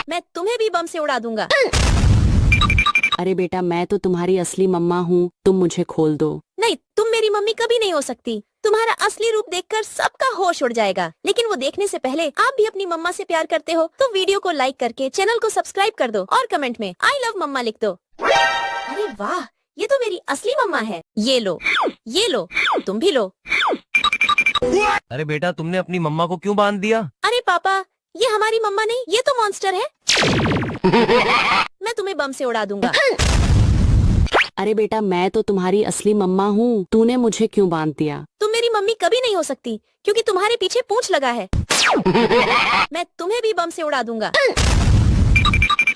मैं तुम्हें भी बम से उड़ा दूंगा। अरे बेटा मैं तो तुम्हारी असली मम्मा हूँ, तुम मुझे खोल दो। नहीं, तुम मेरी मम्मी कभी नहीं हो सकती। तुम्हारा असली रूप देखकर सबका होश उड़ जाएगा। लेकिन वो देखने से पहले आप भी अपनी मम्मा से प्यार करते हो तो वीडियो को लाइक करके चैनल को सब्सक्राइब कर दो और कमेंट में आई लव मम्मा लिख दो। अरे वाह, ये तो मेरी असली मम्मा है। ये लो, तुम भी लो। अरे बेटा तुमने अपनी मम्मा को क्यों बांध दिया? अरे पापा, ये हमारी मम्मा नहीं, ये तो मॉन्स्टर है। मैं तुम्हें बम से उड़ा दूंगा। अरे बेटा मैं तो तुम्हारी असली मम्मा हूँ, तूने मुझे क्यों बांध दिया? तुम मेरी मम्मी कभी नहीं हो सकती क्योंकि तुम्हारे पीछे पूंछ लगा है। मैं तुम्हें भी बम से उड़ा दूंगा।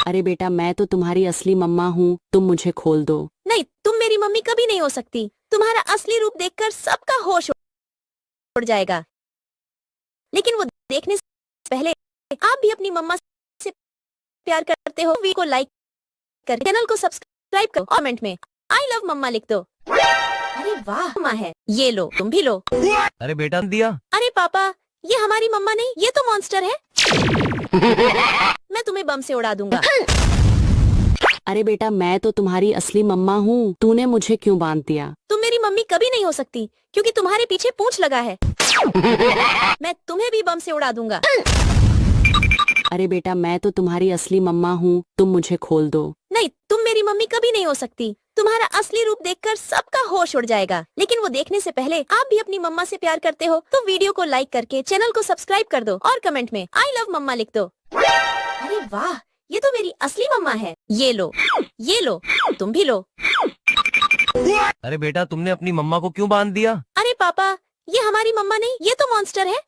अरे बेटा मैं तो तुम्हारी असली मम्मा हूँ, तुम मुझे खोल दो। नहीं, तुम मेरी मम्मी कभी नहीं हो सकती। तुम्हारा असली रूप देखकर सबका होश उड़ जाएगा। लेकिन वो देखने से पहले आप भी अपनी मम्मा से प्यार करते हो वीडियो को लाइक कर चैनल को सब्सक्राइब करो और कमेंट में आई लव मम्मा लिख दो। अरे वाह, मम्मा है। ये लो, तुम भी लो। अरे बेटा दिया? अरे पापा, ये हमारी मम्मा नहीं, ये तो मॉन्स्टर है। मैं तुम्हें बम से उड़ा दूंगा। अरे बेटा मैं तो तुम्हारी असली मम्मा हूँ, तूने मुझे क्यों बांध दिया? तुम मेरी मम्मी कभी नहीं हो सकती क्योंकि तुम्हारे पीछे पूंछ लगा है। मैं तुम्हें भी बम से उड़ा दूंगा। अरे बेटा मैं तो तुम्हारी असली मम्मा हूँ, तुम मुझे खोल दो। नहीं, तुम मेरी मम्मी कभी नहीं हो सकती। तुम्हारा असली रूप देखकर सबका होश उड़ जाएगा। लेकिन वो देखने से पहले आप भी अपनी मम्मा से प्यार करते हो तो वीडियो को लाइक करके चैनल को सब्सक्राइब कर दो और कमेंट में आई लव मम्मा लिख दो। अरे वाह, ये तो मेरी असली मम्मा है। ये लो, तुम भी लो। अरे बेटा तुमने अपनी मम्मा को क्यों बांध दिया? अरे पापा, ये हमारी मम्मा नहीं, ये तो मॉन्स्टर है।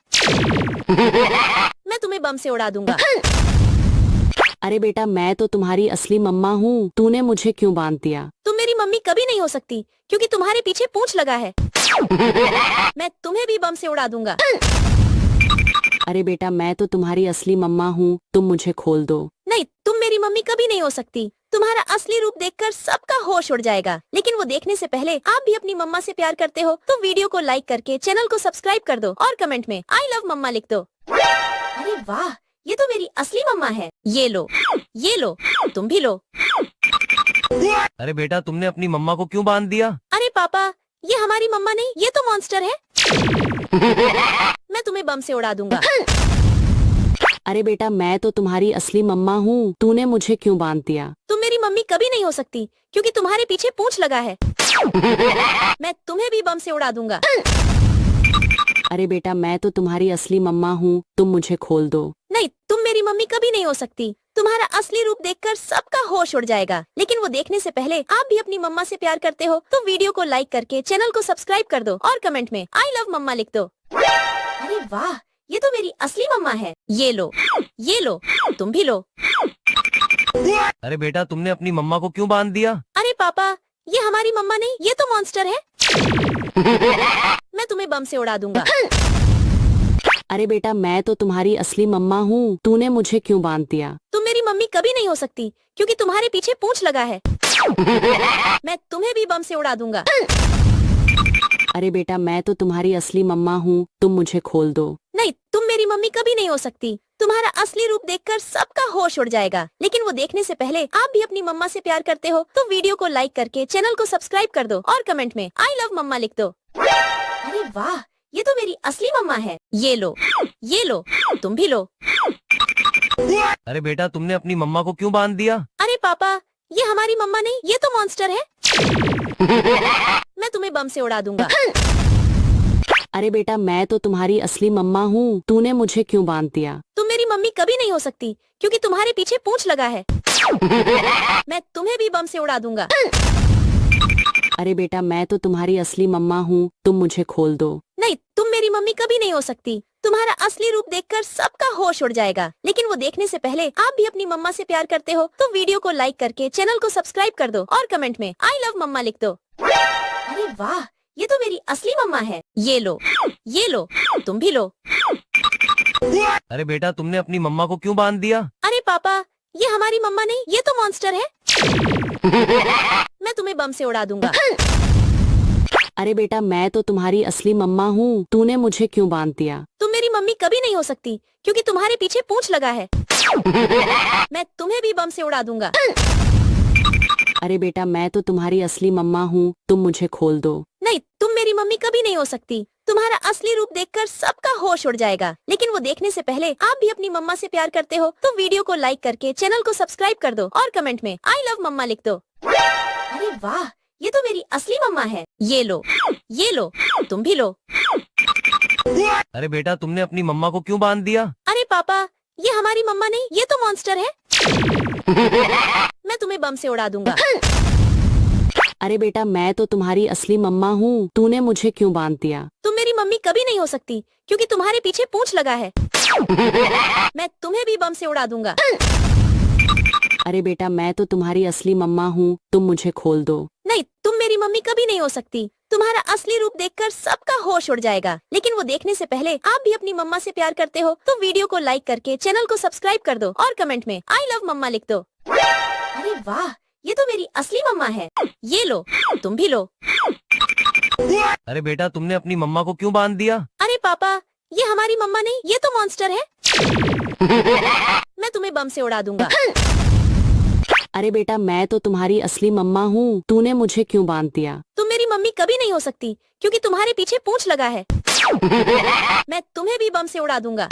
मैं तुम्हें बम से उड़ा दूंगा। अरे बेटा मैं तो तुम्हारी असली मम्मा हूँ, तूने मुझे क्यों बांध दिया? तुम मेरी मम्मी कभी नहीं हो सकती क्योंकि तुम्हारे पीछे पूंछ लगा है। मैं तुम्हें भी बम से उड़ा दूंगा। अरे बेटा मैं तो तुम्हारी असली मम्मा हूँ, तुम मुझे खोल दो। नहीं, तुम मेरी मम्मी कभी नहीं हो सकती। तुम्हारा असली रूप देखकर सबका होश उड़ जाएगा। लेकिन वो देखने से पहले आप भी अपनी मम्मा से प्यार करते हो तो वीडियो को लाइक करके चैनल को सब्सक्राइब कर दो और कमेंट में आई लव मम्मा लिख दो। अरे वाह, ये तो मेरी असली मम्मा है। ये लो, तुम भी लो। अरे बेटा तुमने अपनी मम्मा को क्यों बांध दिया? अरे पापा, ये हमारी मम्मा नहीं, ये तो मॉन्स्टर है। मैं तुम्हें बम से उड़ा दूंगा। अरे बेटा मैं तो तुम्हारी असली मम्मा हूँ, तूने मुझे क्यों बांध दिया? तुम मेरी मम्मी कभी नहीं हो सकती क्योंकि तुम्हारे पीछे पूंछ लगा है। मैं तुम्हें भी बम से उड़ा दूंगा। अरे बेटा मैं तो तुम्हारी असली मम्मा हूँ, तुम मुझे खोल दो। नहीं, तुम मेरी मम्मी कभी नहीं हो सकती। तुम्हारा असली रूप देखकर सबका होश उड़ जाएगा। लेकिन वो देखने से पहले आप भी अपनी मम्मा से प्यार करते हो तो वीडियो को लाइक करके चैनल को सब्सक्राइब कर दो और कमेंट में आई लव मम्मा लिख दो। अरे वाह, ये तो मेरी असली मम्मा है। ये लो, तुम भी लो। अरे बेटा तुमने अपनी मम्मा को क्यों बांध दिया? अरे पापा, ये हमारी मम्मा नहीं, ये तो मॉन्स्टर है। मैं तुम्हें बम से उड़ा दूंगा। अरे बेटा मैं तो तुम्हारी असली मम्मा हूँ, तूने मुझे क्यों बांध दिया? तुम मेरी मम्मी कभी नहीं हो सकती क्योंकि तुम्हारे पीछे पूंछ लगा है। मैं तुम्हें भी बम से उड़ा दूंगा। अरे बेटा मैं तो तुम्हारी असली मम्मा हूँ, तुम मुझे खोल दो। नहीं, तुम मेरी मम्मी कभी नहीं हो सकती। तुम्हारा असली रूप देखकर सबका होश उड़ जाएगा। लेकिन वो देखने से पहले आप भी अपनी मम्मा से प्यार करते हो तो वीडियो को लाइक करके चैनल को सब्सक्राइब कर दो और कमेंट में आई लव मम्मा लिख दो। अरे वाह, ये तो मेरी असली मम्मा है। ये लो, तुम भी लो। अरे बेटा तुमने अपनी मम्मा को क्यों बांध दिया? अरे पापा, ये हमारी मम्मा नहीं, ये तो मॉन्स्टर है। मैं तुम्हें बम से उड़ा दूंगा। अरे बेटा मैं तो तुम्हारी असली मम्मा हूँ, तूने मुझे क्यों बांध दिया? तुम मेरी मम्मी कभी नहीं हो सकती क्योंकि तुम्हारे पीछे पूंछ लगा है। मैं तुम्हें भी बम से उड़ा दूंगा। अरे बेटा मैं तो तुम्हारी असली मम्मा हूँ, तुम मुझे खोल दो। नहीं, तुम मेरी मम्मी कभी नहीं हो सकती। तुम्हारा असली रूप देखकर सबका होश उड़ जाएगा। लेकिन वो देखने से पहले आप भी अपनी मम्मा से प्यार करते हो तो वीडियो को लाइक करके चैनल को सब्सक्राइब कर दो और कमेंट में आई लव मम्मा लिख दो। अरे वाह, ये तो मेरी असली मम्मा है। ये लो, तुम भी लो। अरे बेटा तुमने अपनी मम्मा को क्यों बांध दिया? अरे पापा, ये हमारी मम्मा नहीं, ये तो मॉन्स्टर है। मैं तुम्हें बम से उड़ा दूंगा। अरे बेटा मैं तो तुम्हारी असली मम्मा हूँ, तूने मुझे क्यों बांध दिया? तुम मेरी मम्मी कभी नहीं हो सकती क्योंकि तुम्हारे पीछे पूंछ लगा है। मैं तुम्हें भी बम से उड़ा दूंगा। अरे बेटा मैं तो तुम्हारी असली मम्मा हूँ, तुम मुझे खोल दो। नहीं, तुम मेरी मम्मी कभी नहीं हो सकती। तुम्हारा असली रूप देखकर सबका होश उड़ जाएगा। लेकिन वो देखने से पहले आप भी अपनी मम्मा से प्यार करते हो तो वीडियो को लाइक करके चैनल को सब्सक्राइब कर दो और कमेंट में आई लव मम्मा लिख दो। अरे वाह, ये तो मेरी असली मम्मा है। ये लो, तुम भी लो। अरे बेटा तुमने अपनी मम्मा को क्यों बांध दिया? अरे पापा, ये हमारी मम्मा नहीं, ये तो मॉन्स्टर है। मैं तुम्हें बम से उड़ा दूंगा। अरे बेटा मैं तो तुम्हारी असली मम्मा हूँ, तूने मुझे क्यों बांध दिया? तुम मेरी मम्मी कभी नहीं हो सकती क्योंकि तुम्हारे पीछे पूंछ लगा है। मैं तुम्हें भी बम से उड़ा दूंगा। अरे बेटा मैं तो तुम्हारी असली मम्मा हूँ, तुम मुझे खोल दो। नहीं, तुम मेरी मम्मी कभी नहीं हो सकती। तुम्हारा असली रूप देखकर सबका होश उड़ जाएगा। लेकिन वो देखने से पहले आप भी अपनी मम्मा से प्यार करते हो तो वीडियो को लाइक करके चैनल को सब्सक्राइब कर दो और कमेंट में आई लव मम्मा लिख दो। अरे वाह, ये तो मेरी असली मम्मा है। ये लो, तुम भी लो। अरे बेटा तुमने अपनी मम्मा को क्यों बांध दिया? अरे पापा, ये हमारी मम्मा नहीं, ये तो मॉन्स्टर है। मैं तुम्हें बम से उड़ा दूंगा। अरे बेटा मैं तो तुम्हारी असली मम्मा हूँ, तूने मुझे क्यों बांध दिया? तुम मेरी मम्मी कभी नहीं हो सकती क्योंकि तुम्हारे पीछे पूंछ लगा है। मैं तुम्हें भी बम से उड़ा दूंगा।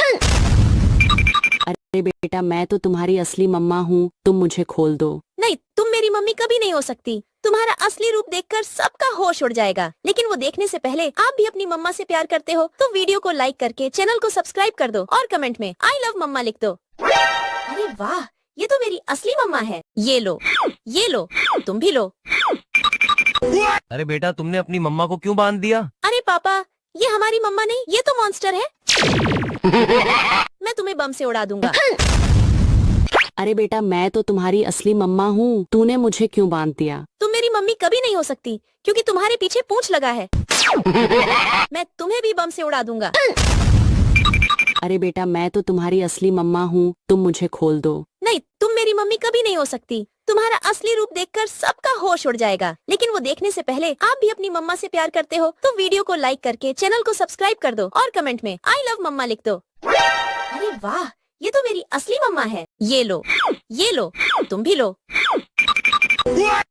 अरे बेटा मैं तो तुम्हारी असली मम्मा हूँ, तुम मुझे खोल दो। नहीं, तुम मेरी मम्मी कभी नहीं हो सकती। तुम्हारा असली रूप देखकर सबका होश उड़ जाएगा। लेकिन वो देखने से पहले आप भी अपनी मम्मा से प्यार करते हो तो वीडियो को लाइक करके चैनल को सब्सक्राइब कर दो और कमेंट में आई लव मम्मा लिख दो। अरे वाह, ये तो मेरी असली मम्मा है। ये लो, तुम भी लो। अरे बेटा तुमने अपनी मम्मा को क्यों बांध दिया? अरे पापा, ये हमारी मम्मा नहीं, ये तो मॉन्स्टर है। मैं तुम्हें बम से उड़ा दूंगा। अरे बेटा मैं तो तुम्हारी असली मम्मा हूँ, तूने मुझे क्यों बांध दिया? तुम मेरी मम्मी कभी नहीं हो सकती क्योंकि तुम्हारे पीछे पूंछ लगा है। मैं तुम्हें भी बम से उड़ा दूंगा। अरे बेटा मैं तो तुम्हारी असली मम्मा हूँ, तुम मुझे खोल दो। नहीं, तुम मेरी मम्मी कभी नहीं हो सकती। तुम्हारा असली रूप देखकर सबका होश उड़ जाएगा। लेकिन वो देखने से पहले आप भी अपनी मम्मा से प्यार करते हो तो वीडियो को लाइक करके चैनल को सब्सक्राइब कर दो और कमेंट में आई लव मम्मा लिख दो। अरे वाह, ये तो मेरी असली मम्मा है। ये लो, तुम भी लो।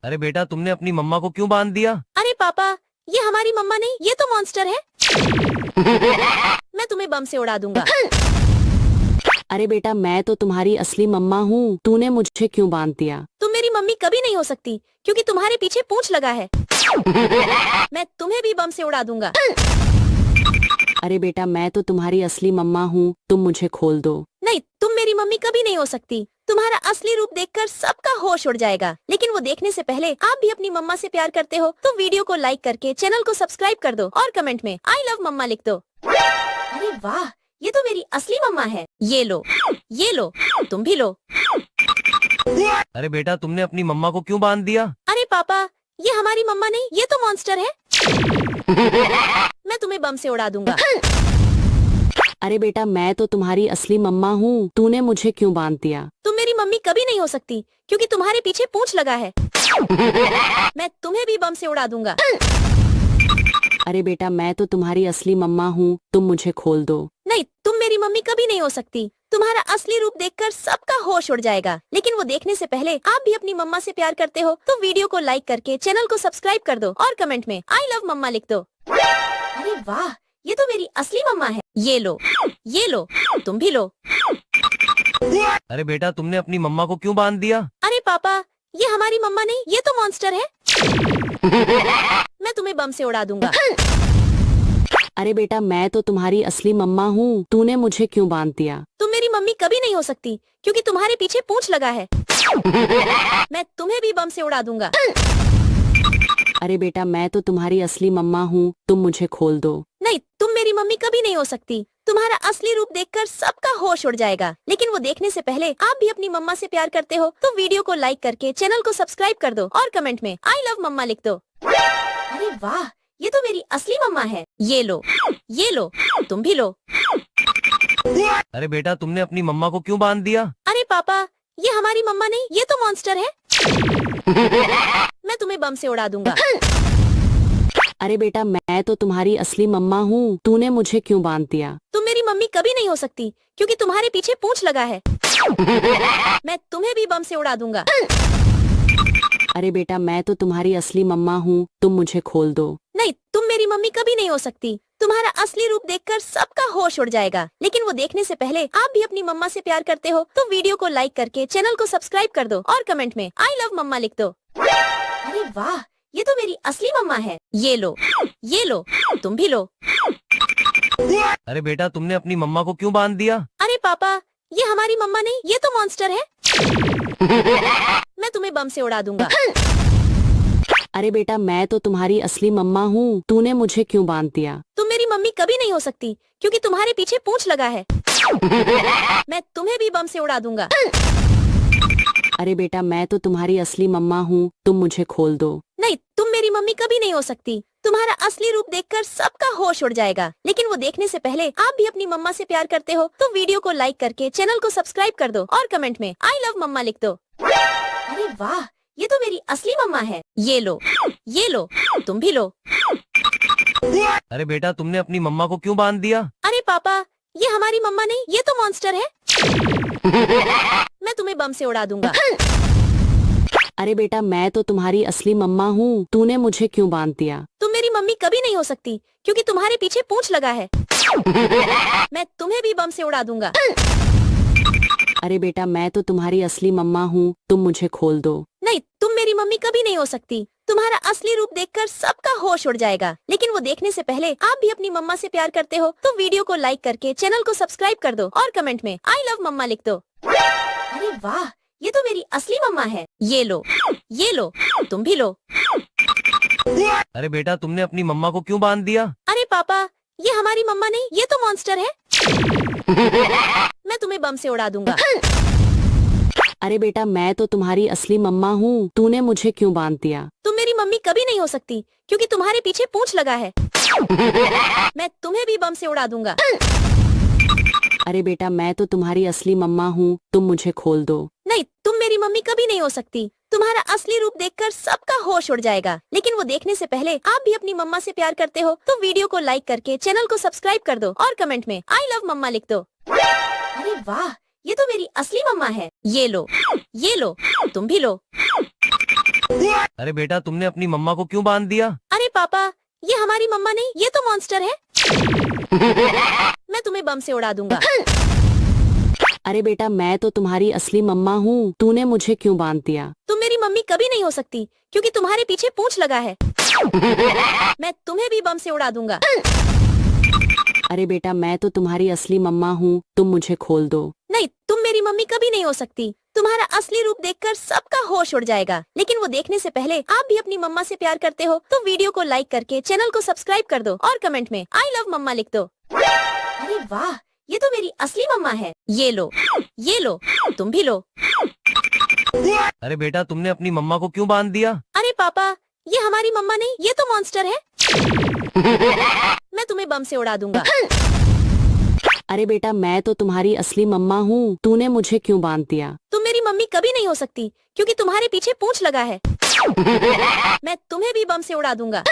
अरे बेटा तुमने अपनी मम्मा को क्यों बांध दिया? अरे पापा, ये हमारी मम्मा नहीं, ये तो मॉन्स्टर है। मैं तुम्हें बम से उड़ा दूंगा। अरे बेटा मैं तो तुम्हारी असली मम्मा हूँ, तूने मुझे क्यों बांध दिया? तुम मेरी मम्मी कभी नहीं हो सकती क्योंकि तुम्हारे पीछे पूंछ लगा है। मैं तुम्हें भी बम से उड़ा दूंगा। अरे बेटा मैं तो तुम्हारी असली मम्मा हूँ, तुम मुझे खोल दो। नहीं, तुम मेरी मम्मी कभी नहीं हो सकती। तुम्हारा असली रूप देखकर सबका होश उड़ जाएगा। लेकिन वो देखने से पहले आप भी अपनी मम्मा से प्यार करते हो तो वीडियो को लाइक करके चैनल को सब्सक्राइब कर दो और कमेंट में आई लव मम्मा लिख दो। अरे वाह, ये तो मेरी असली मम्मा है। ये लो, तुम भी लो। अरे बेटा तुमने अपनी मम्मा को क्यों बांध दिया? अरे पापा, ये हमारी मम्मा नहीं, ये तो मॉन्स्टर है। मैं तुम्हें बम से उड़ा दूंगा। अरे बेटा मैं तो तुम्हारी असली मम्मा हूँ, तूने मुझे क्यों बांध दिया? तुम मेरी मम्मी कभी नहीं हो सकती क्योंकि तुम्हारे पीछे पूंछ लगा है। मैं तुम्हें भी बम से उड़ा दूंगा। अरे बेटा मैं तो तुम्हारी असली मम्मा हूँ, तुम मुझे खोल दो। नहीं, तुम मेरी मम्मी कभी नहीं हो सकती। तुम्हारा असली रूप देखकर सबका होश उड़ जाएगा। लेकिन वो देखने से पहले आप भी अपनी मम्मा से प्यार करते हो तो वीडियो को लाइक करके चैनल को सब्सक्राइब कर दो और कमेंट में आई लव मम्मा लिख दो। अरे वाह, ये तो मेरी असली मम्मा है। ये लो, तुम भी लो। अरे बेटा तुमने अपनी मम्मा को क्यों बांध दिया? अरे पापा, ये हमारी मम्मा नहीं, ये तो मॉन्स्टर है। मैं तुम्हें बम से उड़ा दूंगा। अरे बेटा मैं तो तुम्हारी असली मम्मा हूँ, तूने मुझे क्यों बांध दिया? तुम मेरी मम्मी कभी नहीं हो सकती क्योंकि तुम्हारे पीछे पूंछ लगा है। मैं तुम्हें भी बम से उड़ा दूंगा। अरे बेटा मैं तो तुम्हारी असली मम्मा हूँ, तुम मुझे खोल दो। नहीं, तुम मेरी मम्मी कभी नहीं हो सकती। तुम्हारा असली रूप देखकर सबका होश उड़ जाएगा। लेकिन वो देखने से पहले आप भी अपनी मम्मा से प्यार करते हो तो वीडियो को लाइक करके चैनल को सब्सक्राइब कर दो और कमेंट में आई लव मम्मा लिख दो। अरे वाह, ये तो मेरी असली मम्मा है। ये लो, तुम भी लो। अरे बेटा तुमने अपनी मम्मा को क्यों बांध दिया? अरे पापा, ये हमारी मम्मा नहीं, ये तो मॉन्स्टर है। मैं तुम्हें बम से उड़ा दूंगा। अरे बेटा मैं तो तुम्हारी असली मम्मा हूँ, तूने मुझे क्यों बांध दिया? तुम मेरी मम्मी कभी नहीं हो सकती क्योंकि तुम्हारे पीछे पूंछ लगा है। मैं तुम्हें भी बम से उड़ा दूंगा। अरे बेटा मैं तो तुम्हारी असली मम्मा हूँ, तुम मुझे खोल दो। नहीं, तुम मेरी मम्मी कभी नहीं हो सकती। तुम्हारा असली रूप देखकर सबका होश उड़ जाएगा। लेकिन वो देखने से पहले आप भी अपनी मम्मा से प्यार करते हो तो वीडियो को लाइक करके चैनल को सब्सक्राइब कर दो और कमेंट में आई लव मम्मा लिख दो। अरे वाह, ये तो मेरी असली मम्मा है। ये लो, तुम भी लो। अरे बेटा तुमने अपनी मम्मा को क्यों बांध दिया? अरे पापा, ये हमारी मम्मा नहीं, ये तो मॉन्स्टर है। मैं तुम्हें बम से उड़ा दूंगा। अरे बेटा मैं तो तुम्हारी असली मम्मा हूँ, तूने मुझे क्यों बांध दिया? तुम मेरी मम्मी कभी नहीं हो सकती क्योंकि तुम्हारे पीछे पूंछ लगा है। मैं तुम्हें भी बम से उड़ा दूंगा। अरे बेटा मैं तो तुम्हारी असली मम्मा हूँ, तुम मुझे खोल दो। नहीं, तुम मेरी मम्मी कभी नहीं हो सकती। तुम्हारा असली रूप देखकर सबका होश उड़ जाएगा। लेकिन वो देखने से पहले आप भी अपनी मम्मा से प्यार करते हो तो वीडियो को लाइक करके चैनल को सब्सक्राइब कर दो और कमेंट में आई लव मम्मा लिख दो। अरे वाह, ये तो मेरी असली मम्मा है। ये लो, तुम भी लो। अरे बेटा तुमने अपनी मम्मा को क्यों बांध दिया? अरे पापा, ये हमारी मम्मा नहीं, ये तो मॉन्स्टर है। मैं तुम्हें बम से उड़ा दूंगा। अरे बेटा मैं तो तुम्हारी असली मम्मा हूँ, तूने मुझे क्यों बांध दिया? तुम मेरी मम्मी कभी नहीं हो सकती क्योंकि तुम्हारे पीछे पूंछ लगा है। मैं तुम्हें भी बम से उड़ा दूंगा। अरे बेटा मैं तो तुम्हारी असली मम्मा हूँ, तुम मुझे खोल दो। नहीं, तुम मेरी मम्मी कभी नहीं हो सकती। तुम्हारा असली रूप देखकर सबका होश उड़ जाएगा। लेकिन वो देखने से पहले आप भी अपनी मम्मा से प्यार करते हो तो वीडियो को लाइक करके चैनल को सब्सक्राइब कर दो और कमेंट में आई लव मम्मा लिख दो। अरे वाह, ये तो मेरी असली मम्मा है। ये लो, तुम भी लो। अरे बेटा तुमने अपनी मम्मा को क्यों बांध दिया? अरे पापा, ये हमारी मम्मा नहीं, ये तो मॉन्स्टर है। मैं तुम्हें बम से उड़ा दूंगा। अरे बेटा मैं तो तुम्हारी असली मम्मा हूँ, तूने मुझे क्यों बांध दिया? तुम मेरी मम्मी कभी नहीं हो सकती क्योंकि तुम्हारे पीछे पूंछ लगा है। मैं तुम्हें भी बम से उड़ा दूंगा। अरे बेटा मैं तो तुम्हारी असली मम्मा हूँ, तुम मुझे खोल दो। नहीं, तुम मेरी मम्मी कभी नहीं हो सकती। तुम्हारा असली रूप देखकर सबका होश उड़ जाएगा, लेकिन वो देखने से पहले आप भी अपनी मम्मा से प्यार करते हो तो वीडियो को लाइक करके चैनल को सब्सक्राइब कर दो और कमेंट में आई लव मम्मा लिख दो। अरे वाह, ये तो मेरी असली मम्मा है। ये लो, तुम भी लो। अरे बेटा तुमने अपनी मम्मा को क्यों बांध दिया? अरे पापा, ये हमारी मम्मा नहीं, ये तो मॉन्स्टर है। मैं तुम्हें बम से उड़ा दूंगा। अरे बेटा मैं तो तुम्हारी असली मम्मा हूँ, तूने मुझे क्यों बांध दिया? तुम मेरी मम्मी कभी नहीं हो सकती क्योंकि तुम्हारे पीछे पूंछ लगा है। मैं तुम्हें भी बम से उड़ा दूंगा। अरे बेटा मैं तो तुम्हारी असली मम्मा हूँ, तुम मुझे खोल दो। नहीं, तुम मेरी मम्मी कभी नहीं हो सकती। तुम्हारा असली रूप देखकर सबका होश उड़ जाएगा, लेकिन वो देखने से पहले आप भी अपनी मम्मा से प्यार करते हो तो वीडियो को लाइक करके चैनल को सब्सक्राइब कर दो और कमेंट में आई लव मम्मा लिख दो। अरे वाह, ये तो मेरी असली मम्मा है। ये लो, तुम भी लो। अरे बेटा तुमने अपनी मम्मा को क्यों बांध दिया? अरे पापा, ये हमारी मम्मा नहीं, ये तो मॉन्स्टर है। मैं तुम्हें बम से उड़ा दूंगा। अरे बेटा मैं तो तुम्हारी असली मम्मा हूँ, तूने मुझे क्यों बांध दिया? तुम मेरी मम्मी कभी नहीं हो सकती क्योंकि तुम्हारे पीछे पूंछ लगा है। मैं तुम्हें भी बम से उड़ा दूंगा।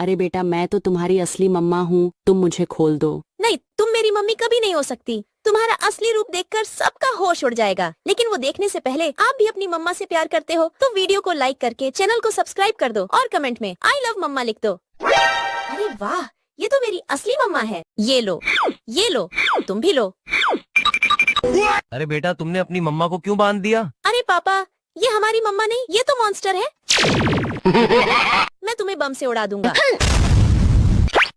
अरे बेटा मैं तो तुम्हारी असली मम्मा हूँ, तुम मुझे खोल दो। नहीं, तुम मेरी मम्मी कभी नहीं हो सकती। तुम्हारा असली रूप देखकर सबका होश उड़ जाएगा, लेकिन वो देखने से पहले आप भी अपनी मम्मा से प्यार करते हो तो वीडियो को लाइक करके चैनल को सब्सक्राइब कर दो और कमेंट में आई लव मम्मा लिख दो। अरे वाह, ये तो मेरी असली मम्मा है। ये लो, तुम भी लो। अरे बेटा तुमने अपनी मम्मा को क्यों बांध दिया? अरे पापा, ये हमारी मम्मा नहीं, ये तो मॉन्स्टर है। मैं तुम्हें बम से उड़ा दूंगा।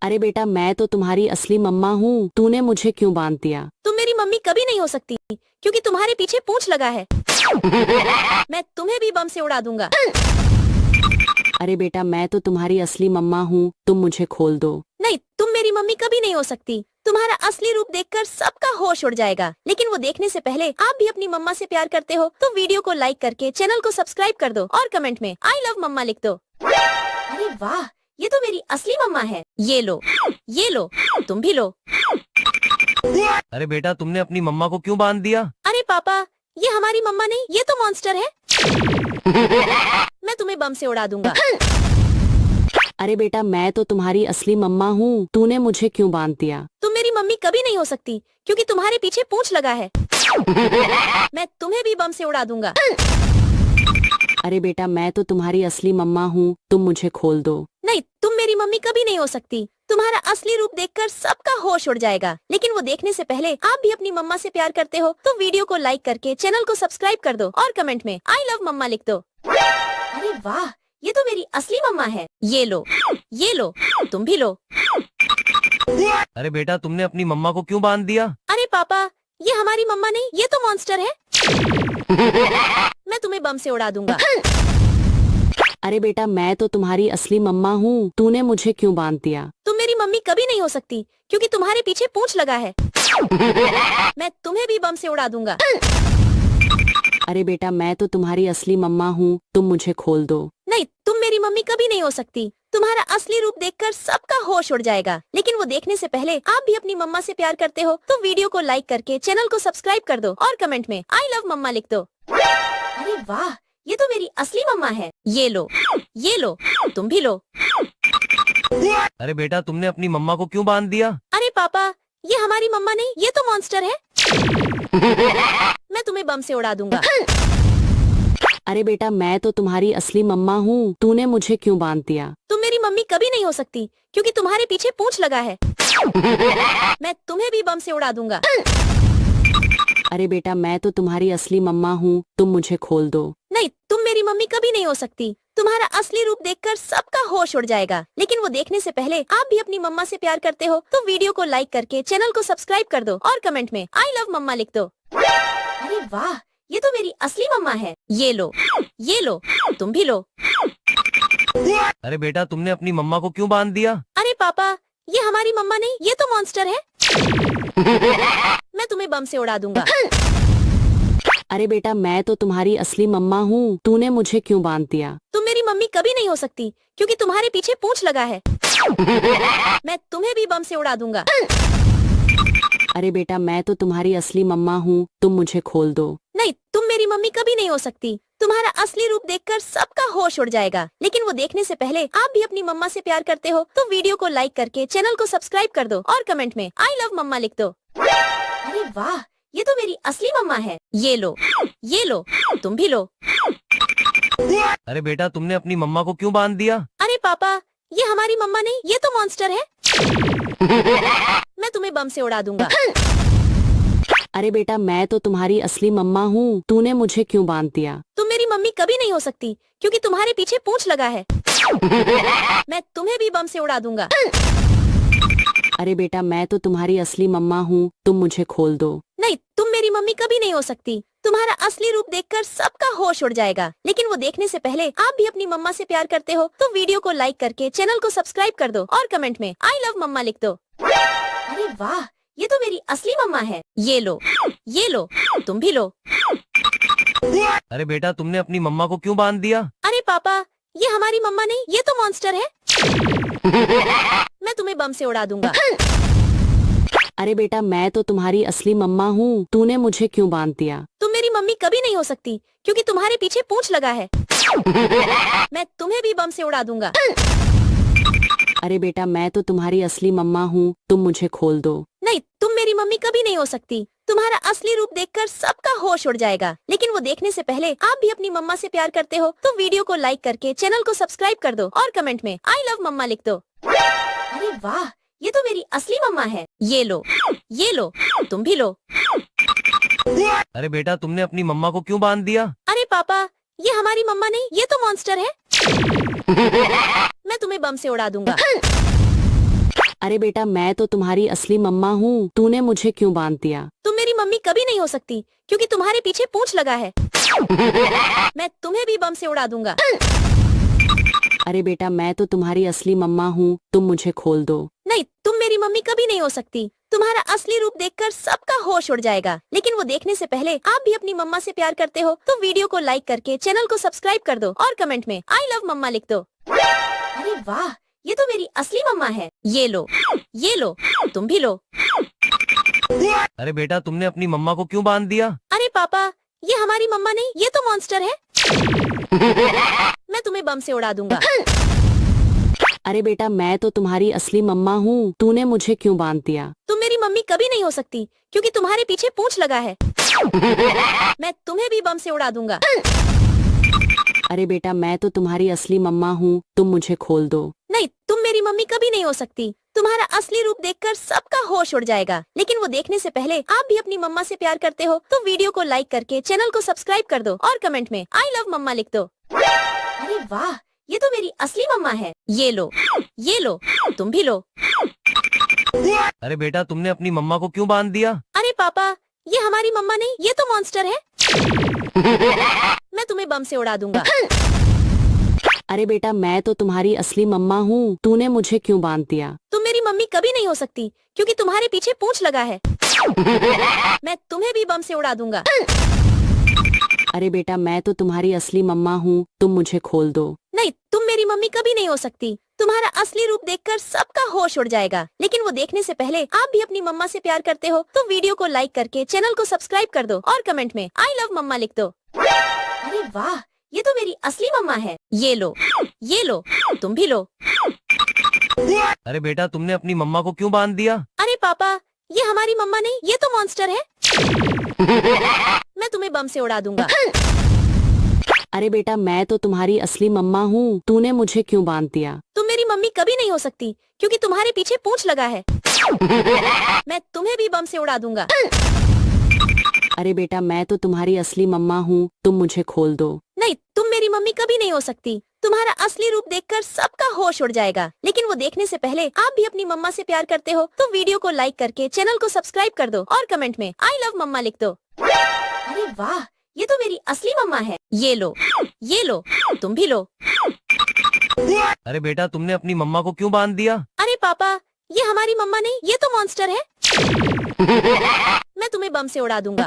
अरे बेटा मैं तो तुम्हारी असली मम्मा हूँ, तूने मुझे क्यों बांध दिया? तुम मेरी मम्मी कभी नहीं हो सकती क्योंकि तुम्हारे पीछे पूंछ लगा है। मैं तुम्हें भी बम से उड़ा दूंगा। अरे बेटा मैं तो तुम्हारी असली मम्मा हूँ, तुम मुझे खोल दो। नहीं, तुम मेरी मम्मी कभी नहीं हो सकती। तुम्हारा असली रूप देखकर सबका होश उड़ जाएगा, लेकिन वो देखने से पहले आप भी अपनी मम्मा से प्यार करते हो तो वीडियो को लाइक करके चैनल को सब्सक्राइब कर दो और कमेंट में आई लव मम्मा लिख दो। अरे वाह, ये तो मेरी असली मम्मा है। ये लो, तुम भी लो। अरे बेटा तुमने अपनी मम्मा को क्यों बांध दिया? अरे पापा, ये हमारी मम्मा नहीं, ये तो मॉन्स्टर है। मैं तुम्हें बम से उड़ा दूंगा। अरे बेटा मैं तो तुम्हारी असली मम्मा हूँ, तूने मुझे क्यों बांध दिया? तुम मेरी मम्मी कभी नहीं हो सकती क्योंकि तुम्हारे पीछे पूंछ लगा है। मैं तुम्हें भी बम से उड़ा दूंगा। अरे बेटा मैं तो तुम्हारी असली मम्मा हूँ, तुम मुझे खोल दो। नहीं, तुम मेरी मम्मी कभी नहीं हो सकती। तुम्हारा असली रूप देखकर सबका होश उड़ जाएगा, लेकिन वो देखने से पहले आप भी अपनी मम्मा से प्यार करते हो तो वीडियो को लाइक करके चैनल को सब्सक्राइब कर दो और कमेंट में आई लव मम्मा लिख दो। अरे वाह, ये तो मेरी असली मम्मा है। ये लो, तुम भी लो। अरे बेटा तुमने अपनी मम्मा को क्यों बांध दिया? अरे पापा, ये हमारी मम्मा नहीं, ये तो मॉन्स्टर है। मैं तुम्हें बम से उड़ा दूंगा। अरे बेटा मैं तो तुम्हारी असली मम्मा हूँ, तूने मुझे क्यों बांध दिया? तुम मेरी मम्मी कभी नहीं हो सकती क्योंकि तुम्हारे पीछे पूंछ लगा है। मैं तुम्हें भी बम से उड़ा दूंगा। अरे बेटा मैं तो तुम्हारी असली मम्मा हूँ, तुम मुझे खोल दो। नहीं, तुम मेरी मम्मी कभी नहीं हो सकती। तुम्हारा असली रूप देखकर सबका होश उड़ जाएगा, लेकिन वो देखने से पहले आप भी अपनी मम्मा से प्यार करते हो तो वीडियो को लाइक करके चैनल को सब्सक्राइब कर दो और कमेंट में आई लव मम्मा लिख दो। अरे वाह, ये तो मेरी असली मम्मा है। ये लो, तुम भी लो। अरे बेटा तुमने अपनी मम्मा को क्यों बांध दिया? अरे पापा, ये हमारी मम्मा नहीं, ये तो मॉन्स्टर है। मैं तुम्हें बम से उड़ा दूंगा। अरे बेटा मैं तो तुम्हारी असली मम्मा हूँ, तूने मुझे क्यों बांध दिया? तुम मेरी मम्मी कभी नहीं हो सकती क्योंकि तुम्हारे पीछे पूंछ लगा है। मैं तुम्हें भी बम से उड़ा दूंगा। अरे बेटा मैं तो तुम्हारी असली मम्मा हूँ, तुम मुझे खोल दो। नहीं, तुम मेरी मम्मी कभी नहीं हो सकती। तुम्हारा असली रूप देखकर सबका होश उड़ जाएगा, लेकिन वो देखने से पहले आप भी अपनी मम्मा से प्यार करते हो तो वीडियो को लाइक करके चैनल को सब्सक्राइब कर दो और कमेंट में आई लव मम्मा लिख दो। अरे वाह, ये तो मेरी असली मम्मा है। ये लो, तुम भी लो। अरे बेटा तुमने अपनी मम्मा को क्यों बांध दिया? अरे पापा, ये हमारी मम्मा नहीं, ये तो मॉन्स्टर है। मैं तुम्हें बम से उड़ा दूंगा। अरे बेटा मैं तो तुम्हारी असली मम्मा हूँ, तूने मुझे क्यों बांध दिया? तुम मेरी मम्मी कभी नहीं हो सकती क्योंकि तुम्हारे पीछे पूंछ लगा है। मैं तुम्हें भी बम से उड़ा दूंगा। अरे बेटा मैं तो तुम्हारी असली मम्मा हूँ, तुम मुझे खोल दो। नहीं, तुम मेरी मम्मी कभी नहीं हो सकती। तुम्हारा असली रूप देखकर सबका होश उड़ जाएगा, लेकिन वो देखने से पहले आप भी अपनी मम्मा से प्यार करते हो तो वीडियो को लाइक करके चैनल को सब्सक्राइब कर दो और कमेंट में आई लव मम्मा लिख दो। अरे वाह, ये तो मेरी असली मम्मा है। ये लो, तुम भी लो। अरे बेटा तुमने अपनी मम्मा को क्यों बांध दिया? अरे पापा, ये हमारी मम्मा नहीं, ये तो मॉन्स्टर है। मैं तुम्हें बम से उड़ा दूंगा। अरे बेटा मैं तो तुम्हारी असली मम्मा हूँ, तूने मुझे क्यों बांध दिया? तुम मेरी मम्मी कभी नहीं हो सकती क्योंकि तुम्हारे पीछे पूंछ लगा है। मैं तुम्हें भी बम से उड़ा दूंगा। अरे बेटा मैं तो तुम्हारी असली मम्मा हूँ, तुम मुझे खोल दो। नहीं, तुम मेरी मम्मी कभी नहीं हो सकती। तुम्हारा असली रूप देखकर सबका होश उड़ जाएगा, लेकिन वो देखने से पहले आप भी अपनी मम्मा से प्यार करते हो तो वीडियो को लाइक करके चैनल को सब्सक्राइब कर दो और कमेंट में आई लव मम्मा लिख दो। अरे वाह, ये तो मेरी असली मम्मा है। ये लो, तुम भी लो। अरे बेटा तुमने अपनी मम्मा को क्यों बांध दिया? अरे पापा, ये हमारी मम्मा नहीं, ये तो मॉन्स्टर है। मैं तुम्हें बम से उड़ा दूंगा। अरे बेटा मैं तो तुम्हारी असली मम्मा हूँ, तूने मुझे क्यों बांध दिया? तुम मेरी मम्मी कभी नहीं हो सकती क्योंकि तुम्हारे पीछे पूंछ लगा है। मैं तुम्हें भी बम से उड़ा दूंगा। अरे बेटा मैं तो तुम्हारी असली मम्मा हूँ, तुम मुझे खोल दो। नहीं, तुम मेरी मम्मी कभी नहीं हो सकती। तुम्हारा असली रूप देखकर सबका होश उड़ जाएगा, लेकिन वो देखने से पहले आप भी अपनी मम्मा से प्यार करते हो तो वीडियो को लाइक करके चैनल को सब्सक्राइब कर दो और कमेंट में आई लव मम्मा लिख दो। अरे वाह, ये तो मेरी असली मम्मा है। ये लो, तुम भी लो। अरे बेटा तुमने अपनी मम्मा को क्यों बांध दिया? अरे पापा, ये हमारी मम्मा नहीं, ये तो मॉन्स्टर है। मैं तुम्हें बम से उड़ा दूंगा। अरे बेटा मैं तो तुम्हारी असली मम्मा हूँ, तूने मुझे क्यों बांध दिया? तुम मेरी मम्मी कभी नहीं हो सकती क्योंकि तुम्हारे पीछे पूंछ लगा है। मैं तुम्हें भी बम से उड़ा दूंगा। अरे बेटा मैं तो तुम्हारी असली मम्मा हूँ, तुम मुझे खोल दो। नहीं, तुम मेरी मम्मी कभी नहीं हो सकती। तुम्हारा असली रूप देखकर सबका होश उड़ जाएगा, लेकिन वो देखने से पहले आप भी अपनी मम्मा से प्यार करते हो तो वीडियो को लाइक करके चैनल को सब्सक्राइब कर दो और कमेंट में आई लव मम्मा लिख दो। अरे वाह, ये तो मेरी असली मम्मा है। ये लो, तुम भी लो। अरे बेटा तुमने अपनी मम्मा को क्यों बांध दिया? अरे पापा, ये हमारी मम्मा नहीं, ये तो मॉन्स्टर है। मैं तुम्हें बम से उड़ा दूंगा। अरे बेटा मैं तो तुम्हारी असली मम्मा हूँ, तूने मुझे क्यों बांध दिया? तुम मेरी मम्मी कभी नहीं हो सकती क्योंकि तुम्हारे पीछे पूंछ लगा है। मैं तुम्हें भी बम से उड़ा दूंगा। अरे बेटा मैं तो तुम्हारी असली मम्मा हूँ, तुम मुझे खोल दो। नहीं, तुम मेरी मम्मी कभी नहीं हो सकती। तुम्हारा असली रूप देखकर सबका होश उड़ जाएगा, लेकिन वो देखने से पहले आप भी अपनी मम्मा से प्यार करते हो तो वीडियो को लाइक करके चैनल को सब्सक्राइब कर दो और कमेंट में आई लव मम्मा लिख दो। अरे वाह, ये तो मेरी असली मम्मा है। ये लो, तुम भी लो। अरे बेटा तुमने अपनी मम्मा को क्यों बांध दिया? अरे पापा, ये हमारी मम्मा नहीं, ये तो मॉन्स्टर है। मैं तुम्हें बम से उड़ा दूंगा। अरे बेटा मैं तो तुम्हारी असली मम्मा हूँ, तूने मुझे क्यों बांध दिया? तुम मेरी मम्मी कभी नहीं हो सकती क्योंकि तुम्हारे पीछे पूंछ लगा है। मैं तुम्हें भी बम से उड़ा दूंगा। अरे बेटा मैं तो तुम्हारी असली मम्मा हूँ, तुम मुझे खोल दो। नहीं, तुम मेरी मम्मी कभी नहीं हो सकती। तुम्हारा असली रूप देखकर सबका होश उड़ जाएगा, लेकिन वो देखने से पहले आप भी अपनी मम्मा से प्यार करते हो तो वीडियो को लाइक करके चैनल को सब्सक्राइब कर दो और कमेंट में आई लव मम्मा लिख दो। अरे वाह, ये तो मेरी असली मम्मा है। ये लो, तुम भी लो। अरे बेटा तुमने अपनी मम्मा को क्यों बांध दिया? अरे पापा, ये हमारी मम्मा नहीं, ये तो मॉन्स्टर है। मैं तुम्हें बम से उड़ा दूंगा। अरे बेटा मैं तो तुम्हारी असली मम्मा हूँ, तूने मुझे क्यों बांध दिया? तुम मेरी मम्मी कभी नहीं हो सकती क्योंकि तुम्हारे पीछे पूंछ लगा है। मैं तुम्हें भी बम से उड़ा दूंगा। अरे बेटा मैं तो तुम्हारी असली मम्मा हूँ, तुम मुझे खोल दो। नहीं, तुम मेरी मम्मी कभी नहीं हो सकती। तुम्हारा असली रूप देखकर सबका होश उड़ जाएगा, लेकिन वो देखने से पहले आप भी अपनी मम्मा से प्यार करते हो तो वीडियो को लाइक करके चैनल को सब्सक्राइब कर दो और कमेंट में आई लव मम्मा लिख दो। अरे वाह, ये तो मेरी असली मम्मा है। ये लो, तुम भी लो। अरे बेटा तुमने अपनी मम्मा को क्यों बांध दिया? अरे पापा, ये हमारी मम्मा नहीं, ये तो मॉन्स्टर है। मैं तुम्हें बम से उड़ा दूंगा।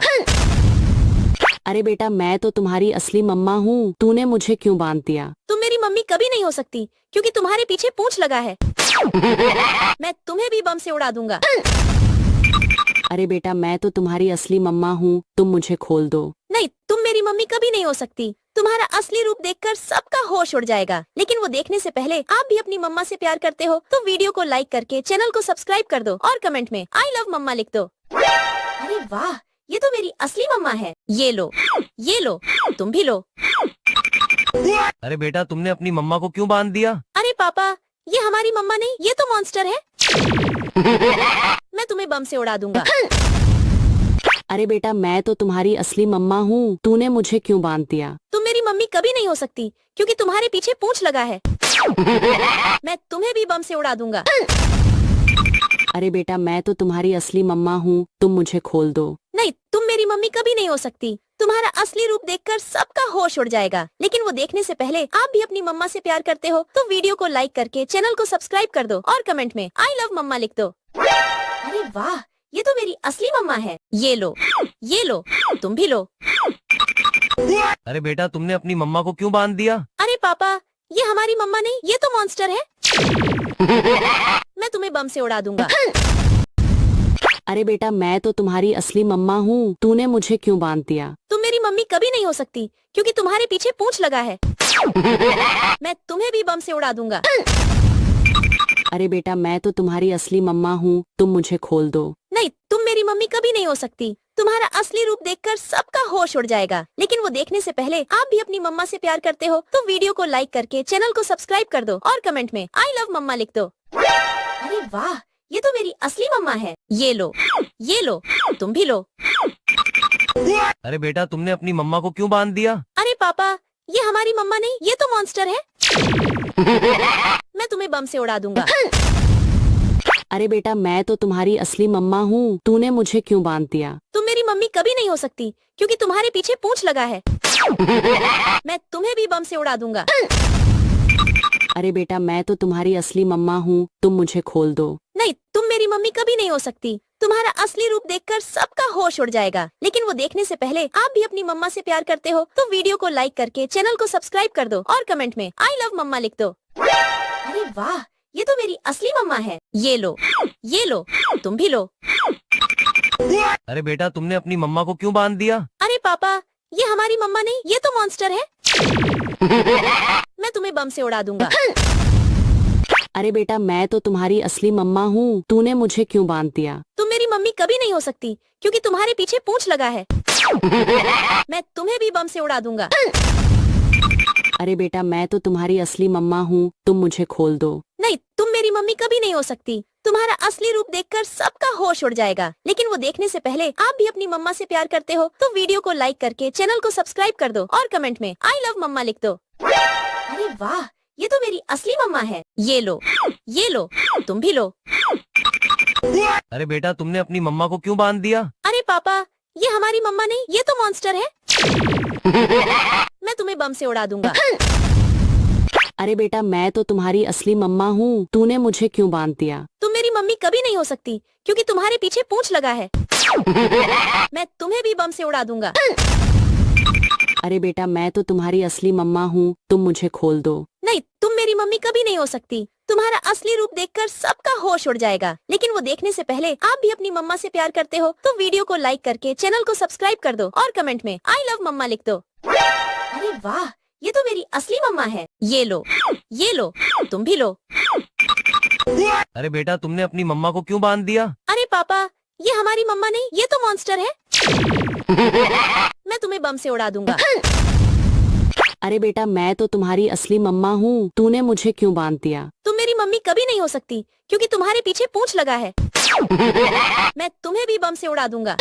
अरे बेटा मैं तो तुम्हारी असली मम्मा हूँ, तूने मुझे क्यों बांध दिया? तुम मेरी मम्मी कभी नहीं हो सकती क्योंकि तुम्हारे पीछे पूंछ लगा है। मैं तुम्हें भी बम से उड़ा दूंगा। अरे बेटा मैं तो तुम्हारी असली मम्मा हूँ, तुम मुझे खोल दो। नहीं, तुम मेरी मम्मी कभी नहीं हो सकती। तुम्हारा असली रूप देखकर सबका होश उड़ जाएगा। लेकिन वो देखने से पहले आप भी अपनी मम्मा से प्यार करते हो तो वीडियो को लाइक करके चैनल को सब्सक्राइब कर दो और कमेंट में आई लव मम्मा लिख दो। अरे वाह, ये तो मेरी असली मम्मा है। ये लो, तुम भी लो। अरे बेटा तुमने अपनी मम्मा को क्यों बांध दिया? अरे पापा, ये हमारी मम्मा नहीं, ये तो मॉन्स्टर है। मैं तुम्हें बम से उड़ा दूंगा। अरे बेटा मैं तो तुम्हारी असली मम्मा हूँ, तूने मुझे क्यों बांध दिया? तुम मेरी मम्मी कभी नहीं हो सकती क्योंकि तुम्हारे पीछे पूंछ लगा है। मैं तुम्हें भी बम से उड़ा दूंगा। अरे बेटा मैं तो तुम्हारी असली मम्मा हूँ, तुम मुझे खोल दो। नहीं, तुम मेरी मम्मी कभी नहीं हो सकती। तुम्हारा असली रूप देखकर सबका होश उड़ जाएगा। लेकिन वो देखने से पहले आप भी अपनी मम्मा से प्यार करते हो तो वीडियो को लाइक करके चैनल को सब्सक्राइब कर दो और कमेंट में आई लव मम्मा लिख दो। अरे वाह, ये तो मेरी असली मम्मा है। ये लो, तुम भी लो। अरे बेटा तुमने अपनी मम्मा को क्यों बांध दिया? अरे पापा, ये हमारी मम्मा नहीं, ये तो मॉन्स्टर है। मैं तुम्हें बम से उड़ा दूंगा। अरे बेटा मैं तो तुम्हारी असली मम्मा हूँ, तूने मुझे क्यों बांध दिया? तुम मेरी मम्मी कभी नहीं हो सकती क्योंकि तुम्हारे पीछे पूंछ लगा है। मैं तुम्हें भी बम से उड़ा दूंगा। अरे बेटा मैं तो तुम्हारी असली मम्मा हूँ, तुम मुझे खोल दो। नहीं, तुम मेरी मम्मी कभी नहीं हो सकती। तुम्हारा असली रूप देखकर सबका होश उड़ जाएगा। लेकिन वो देखने से पहले आप भी अपनी मम्मा से प्यार करते हो तो वीडियो को लाइक करके चैनल को सब्सक्राइब कर दो और कमेंट में आई लव मम्मा लिख दो। अरे वाह, ये तो मेरी असली मम्मा है। ये लो, तुम भी लो। अरे बेटा तुमने अपनी मम्मा को क्यों बांध दिया? अरे पापा, ये हमारी मम्मा नहीं, ये तो मॉन्स्टर है। मैं तुम्हें बम से उड़ा दूंगा। अरे बेटा मैं तो तुम्हारी असली मम्मा हूँ, तूने मुझे क्यों बांध दिया? तुम मेरी मम्मी कभी नहीं हो सकती क्योंकि तुम्हारे पीछे पूंछ लगा है। मैं तुम्हें भी बम से उड़ा दूंगा। अरे बेटा मैं तो तुम्हारी असली मम्मा हूँ, तुम मुझे खोल दो। नहीं, तुम मेरी मम्मी कभी नहीं हो सकती। तुम्हारा असली रूप देखकर सबका होश उड़ जाएगा। लेकिन वो देखने से पहले आप भी अपनी मम्मा से प्यार करते हो तो वीडियो को लाइक करके चैनल को सब्सक्राइब कर दो और कमेंट में आई लव मम्मा लिख दो। अरे वाह, ये तो मेरी असली मम्मा है। ये लो, तुम भी लो। अरे बेटा तुमने अपनी मम्मा को क्यों बांध दिया? अरे पापा, ये हमारी मम्मा नहीं, ये तो मॉन्स्टर है। मैं तुम्हें बम से उड़ा दूंगा। अरे बेटा मैं तो तुम्हारी असली मम्मा हूँ, तूने मुझे क्यों बांध दिया? तुम मेरी मम्मी कभी नहीं हो सकती क्योंकि तुम्हारे पीछे पूंछ लगा है। मैं तुम्हें भी बम से उड़ा दूंगा। अरे बेटा मैं तो तुम्हारी असली मम्मा हूँ, तुम मुझे खोल दो। नहीं, तुम मेरी मम्मी कभी नहीं हो सकती। तुम्हारा असली रूप देखकर सबका होश उड़ जाएगा। लेकिन वो देखने से पहले आप भी अपनी मम्मा से प्यार करते हो तो वीडियो को लाइक करके चैनल को सब्सक्राइब कर दो और कमेंट में आई लव मम्मा लिख दो। अरे वाह, ये तो मेरी असली मम्मा है। ये लो, तुम भी लो। अरे बेटा तुमने अपनी मम्मा को क्यों बांध दिया? अरे पापा, ये हमारी मम्मा नहीं, ये तो मॉन्स्टर है। मैं तुम्हें बम से उड़ा दूंगा। अरे बेटा मैं तो तुम्हारी असली मम्मा हूँ, तूने मुझे क्यों बांध दिया? तुम मेरी मम्मी कभी नहीं हो सकती क्योंकि तुम्हारे पीछे पूंछ लगा है। मैं तुम्हें भी बम से उड़ा दूंगा। अरे बेटा मैं तो तुम्हारी असली मम्मा हूँ, तुम मुझे खोल दो। नहीं, तुम मेरी मम्मी कभी नहीं हो सकती। तुम्हारा असली रूप देखकर सबका होश उड़ जाएगा। लेकिन वो देखने से पहले आप भी अपनी मम्मा से प्यार करते हो तो वीडियो को लाइक करके चैनल को सब्सक्राइब कर दो और कमेंट में आई लव मम्मा लिख दो। अरे वाह, ये तो मेरी असली मम्मा है। ये लो, तुम भी लो। अरे बेटा तुमने अपनी मम्मा को क्यों बांध दिया? अरे पापा, ये हमारी मम्मा नहीं, ये तो मॉन्स्टर है। मैं तुम्हें बम से उड़ा दूंगा। अरे बेटा मैं तो तुम्हारी असली मम्मा हूँ, तूने मुझे क्यों बांध दिया? तुम मेरी मम्मी कभी नहीं हो सकती क्योंकि तुम्हारे पीछे पूंछ लगा है। मैं तुम्हें भी बम से उड़ा दूंगा।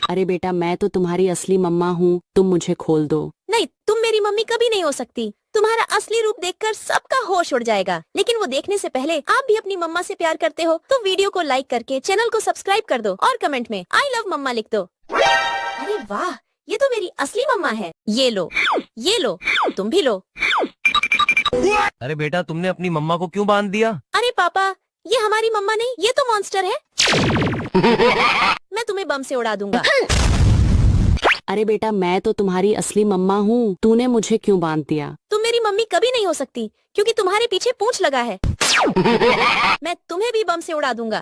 अरे बेटा मैं तो तुम्हारी असली मम्मा हूँ, तुम मुझे खोल दो। नहीं, तुम मेरी मम्मी कभी नहीं हो सकती। तुम्हारा असली रूप देखकर सबका होश उड़ जाएगा। लेकिन वो देखने से पहले आप भी अपनी मम्मा से प्यार करते हो तो वीडियो को लाइक करके चैनल को सब्सक्राइब कर दो और कमेंट में आई लव मम्मा लिख दो। अरे वाह, ये तो मेरी असली मम्मा है। ये लो, तुम भी लो। अरे बेटा तुमने अपनी मम्मा को क्यों बांध दिया? अरे पापा, ये हमारी मम्मा नहीं, ये तो मॉन्स्टर है। मैं तुम्हें बम से उड़ा दूंगा। अरे बेटा मैं तो तुम्हारी असली मम्मा हूँ, तूने मुझे क्यों बांध दिया? तुम मेरी मम्मी कभी नहीं हो सकती क्योंकि तुम्हारे पीछे पूंछ लगा है। मैं तुम्हें भी बम से उड़ा दूंगा।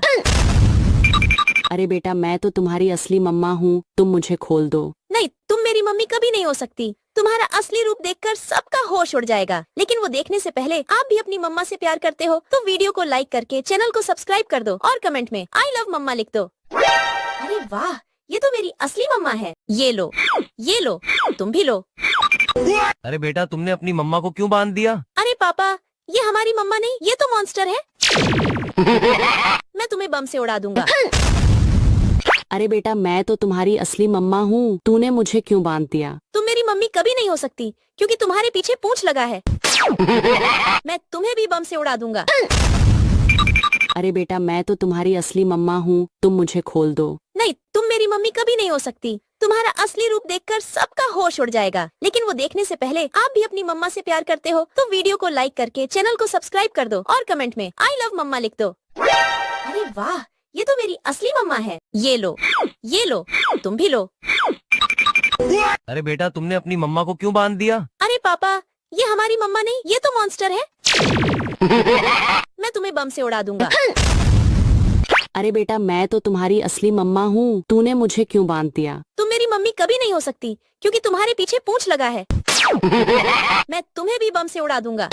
अरे बेटा मैं तो तुम्हारी असली मम्मा हूँ, तुम मुझे खोल दो। नहीं, तुम मेरी मम्मी कभी नहीं हो सकती। तुम्हारा असली रूप देखकर सबका होश उड़ जाएगा। लेकिन वो देखने से पहले आप भी अपनी मम्मा से प्यार करते हो तो वीडियो को लाइक करके चैनल को सब्सक्राइब कर दो और कमेंट में आई लव मम्मा लिख दो। अरे वाह, ये तो मेरी असली मम्मा है। ये लो, तुम भी लो। अरे बेटा तुमने अपनी मम्मा को क्यों बांध दिया? अरे पापा, ये हमारी मम्मा नहीं, ये तो मॉन्स्टर है। मैं तुम्हें बम से उड़ा दूंगा। अरे बेटा मैं तो तुम्हारी असली मम्मा हूँ, तूने मुझे क्यों बांध दिया? तुम मेरी मम्मी कभी नहीं हो सकती क्योंकि तुम्हारे पीछे पूंछ लगा है। मैं तुम्हें भी बम से उड़ा दूंगा। अरे बेटा मैं तो तुम्हारी असली मम्मा हूँ, तुम मुझे खोल दो। नहीं, तुम मेरी मम्मी कभी नहीं हो सकती। तुम्हारा असली रूप देखकर सबका होश उड़ जाएगा। लेकिन वो देखने से पहले आप भी अपनी मम्मा से प्यार करते हो तो वीडियो को लाइक करके चैनल को सब्सक्राइब कर दो और कमेंट में आई लव मम्मा लिख दो। अरे वाह, ये तो मेरी असली मम्मा है। ये लो, तुम भी लो। अरे बेटा तुमने अपनी मम्मा को क्यों बांध दिया? अरे पापा, ये हमारी मम्मा नहीं, ये तो मॉन्स्टर है। मैं तुम्हें बम से उड़ा दूंगा। अरे बेटा मैं तो तुम्हारी असली मम्मा हूँ, तूने मुझे क्यों बांध दिया? तुम मेरी मम्मी कभी नहीं हो सकती क्योंकि तुम्हारे पीछे पूंछ लगा है। मैं तुम्हें भी बम से उड़ा दूंगा।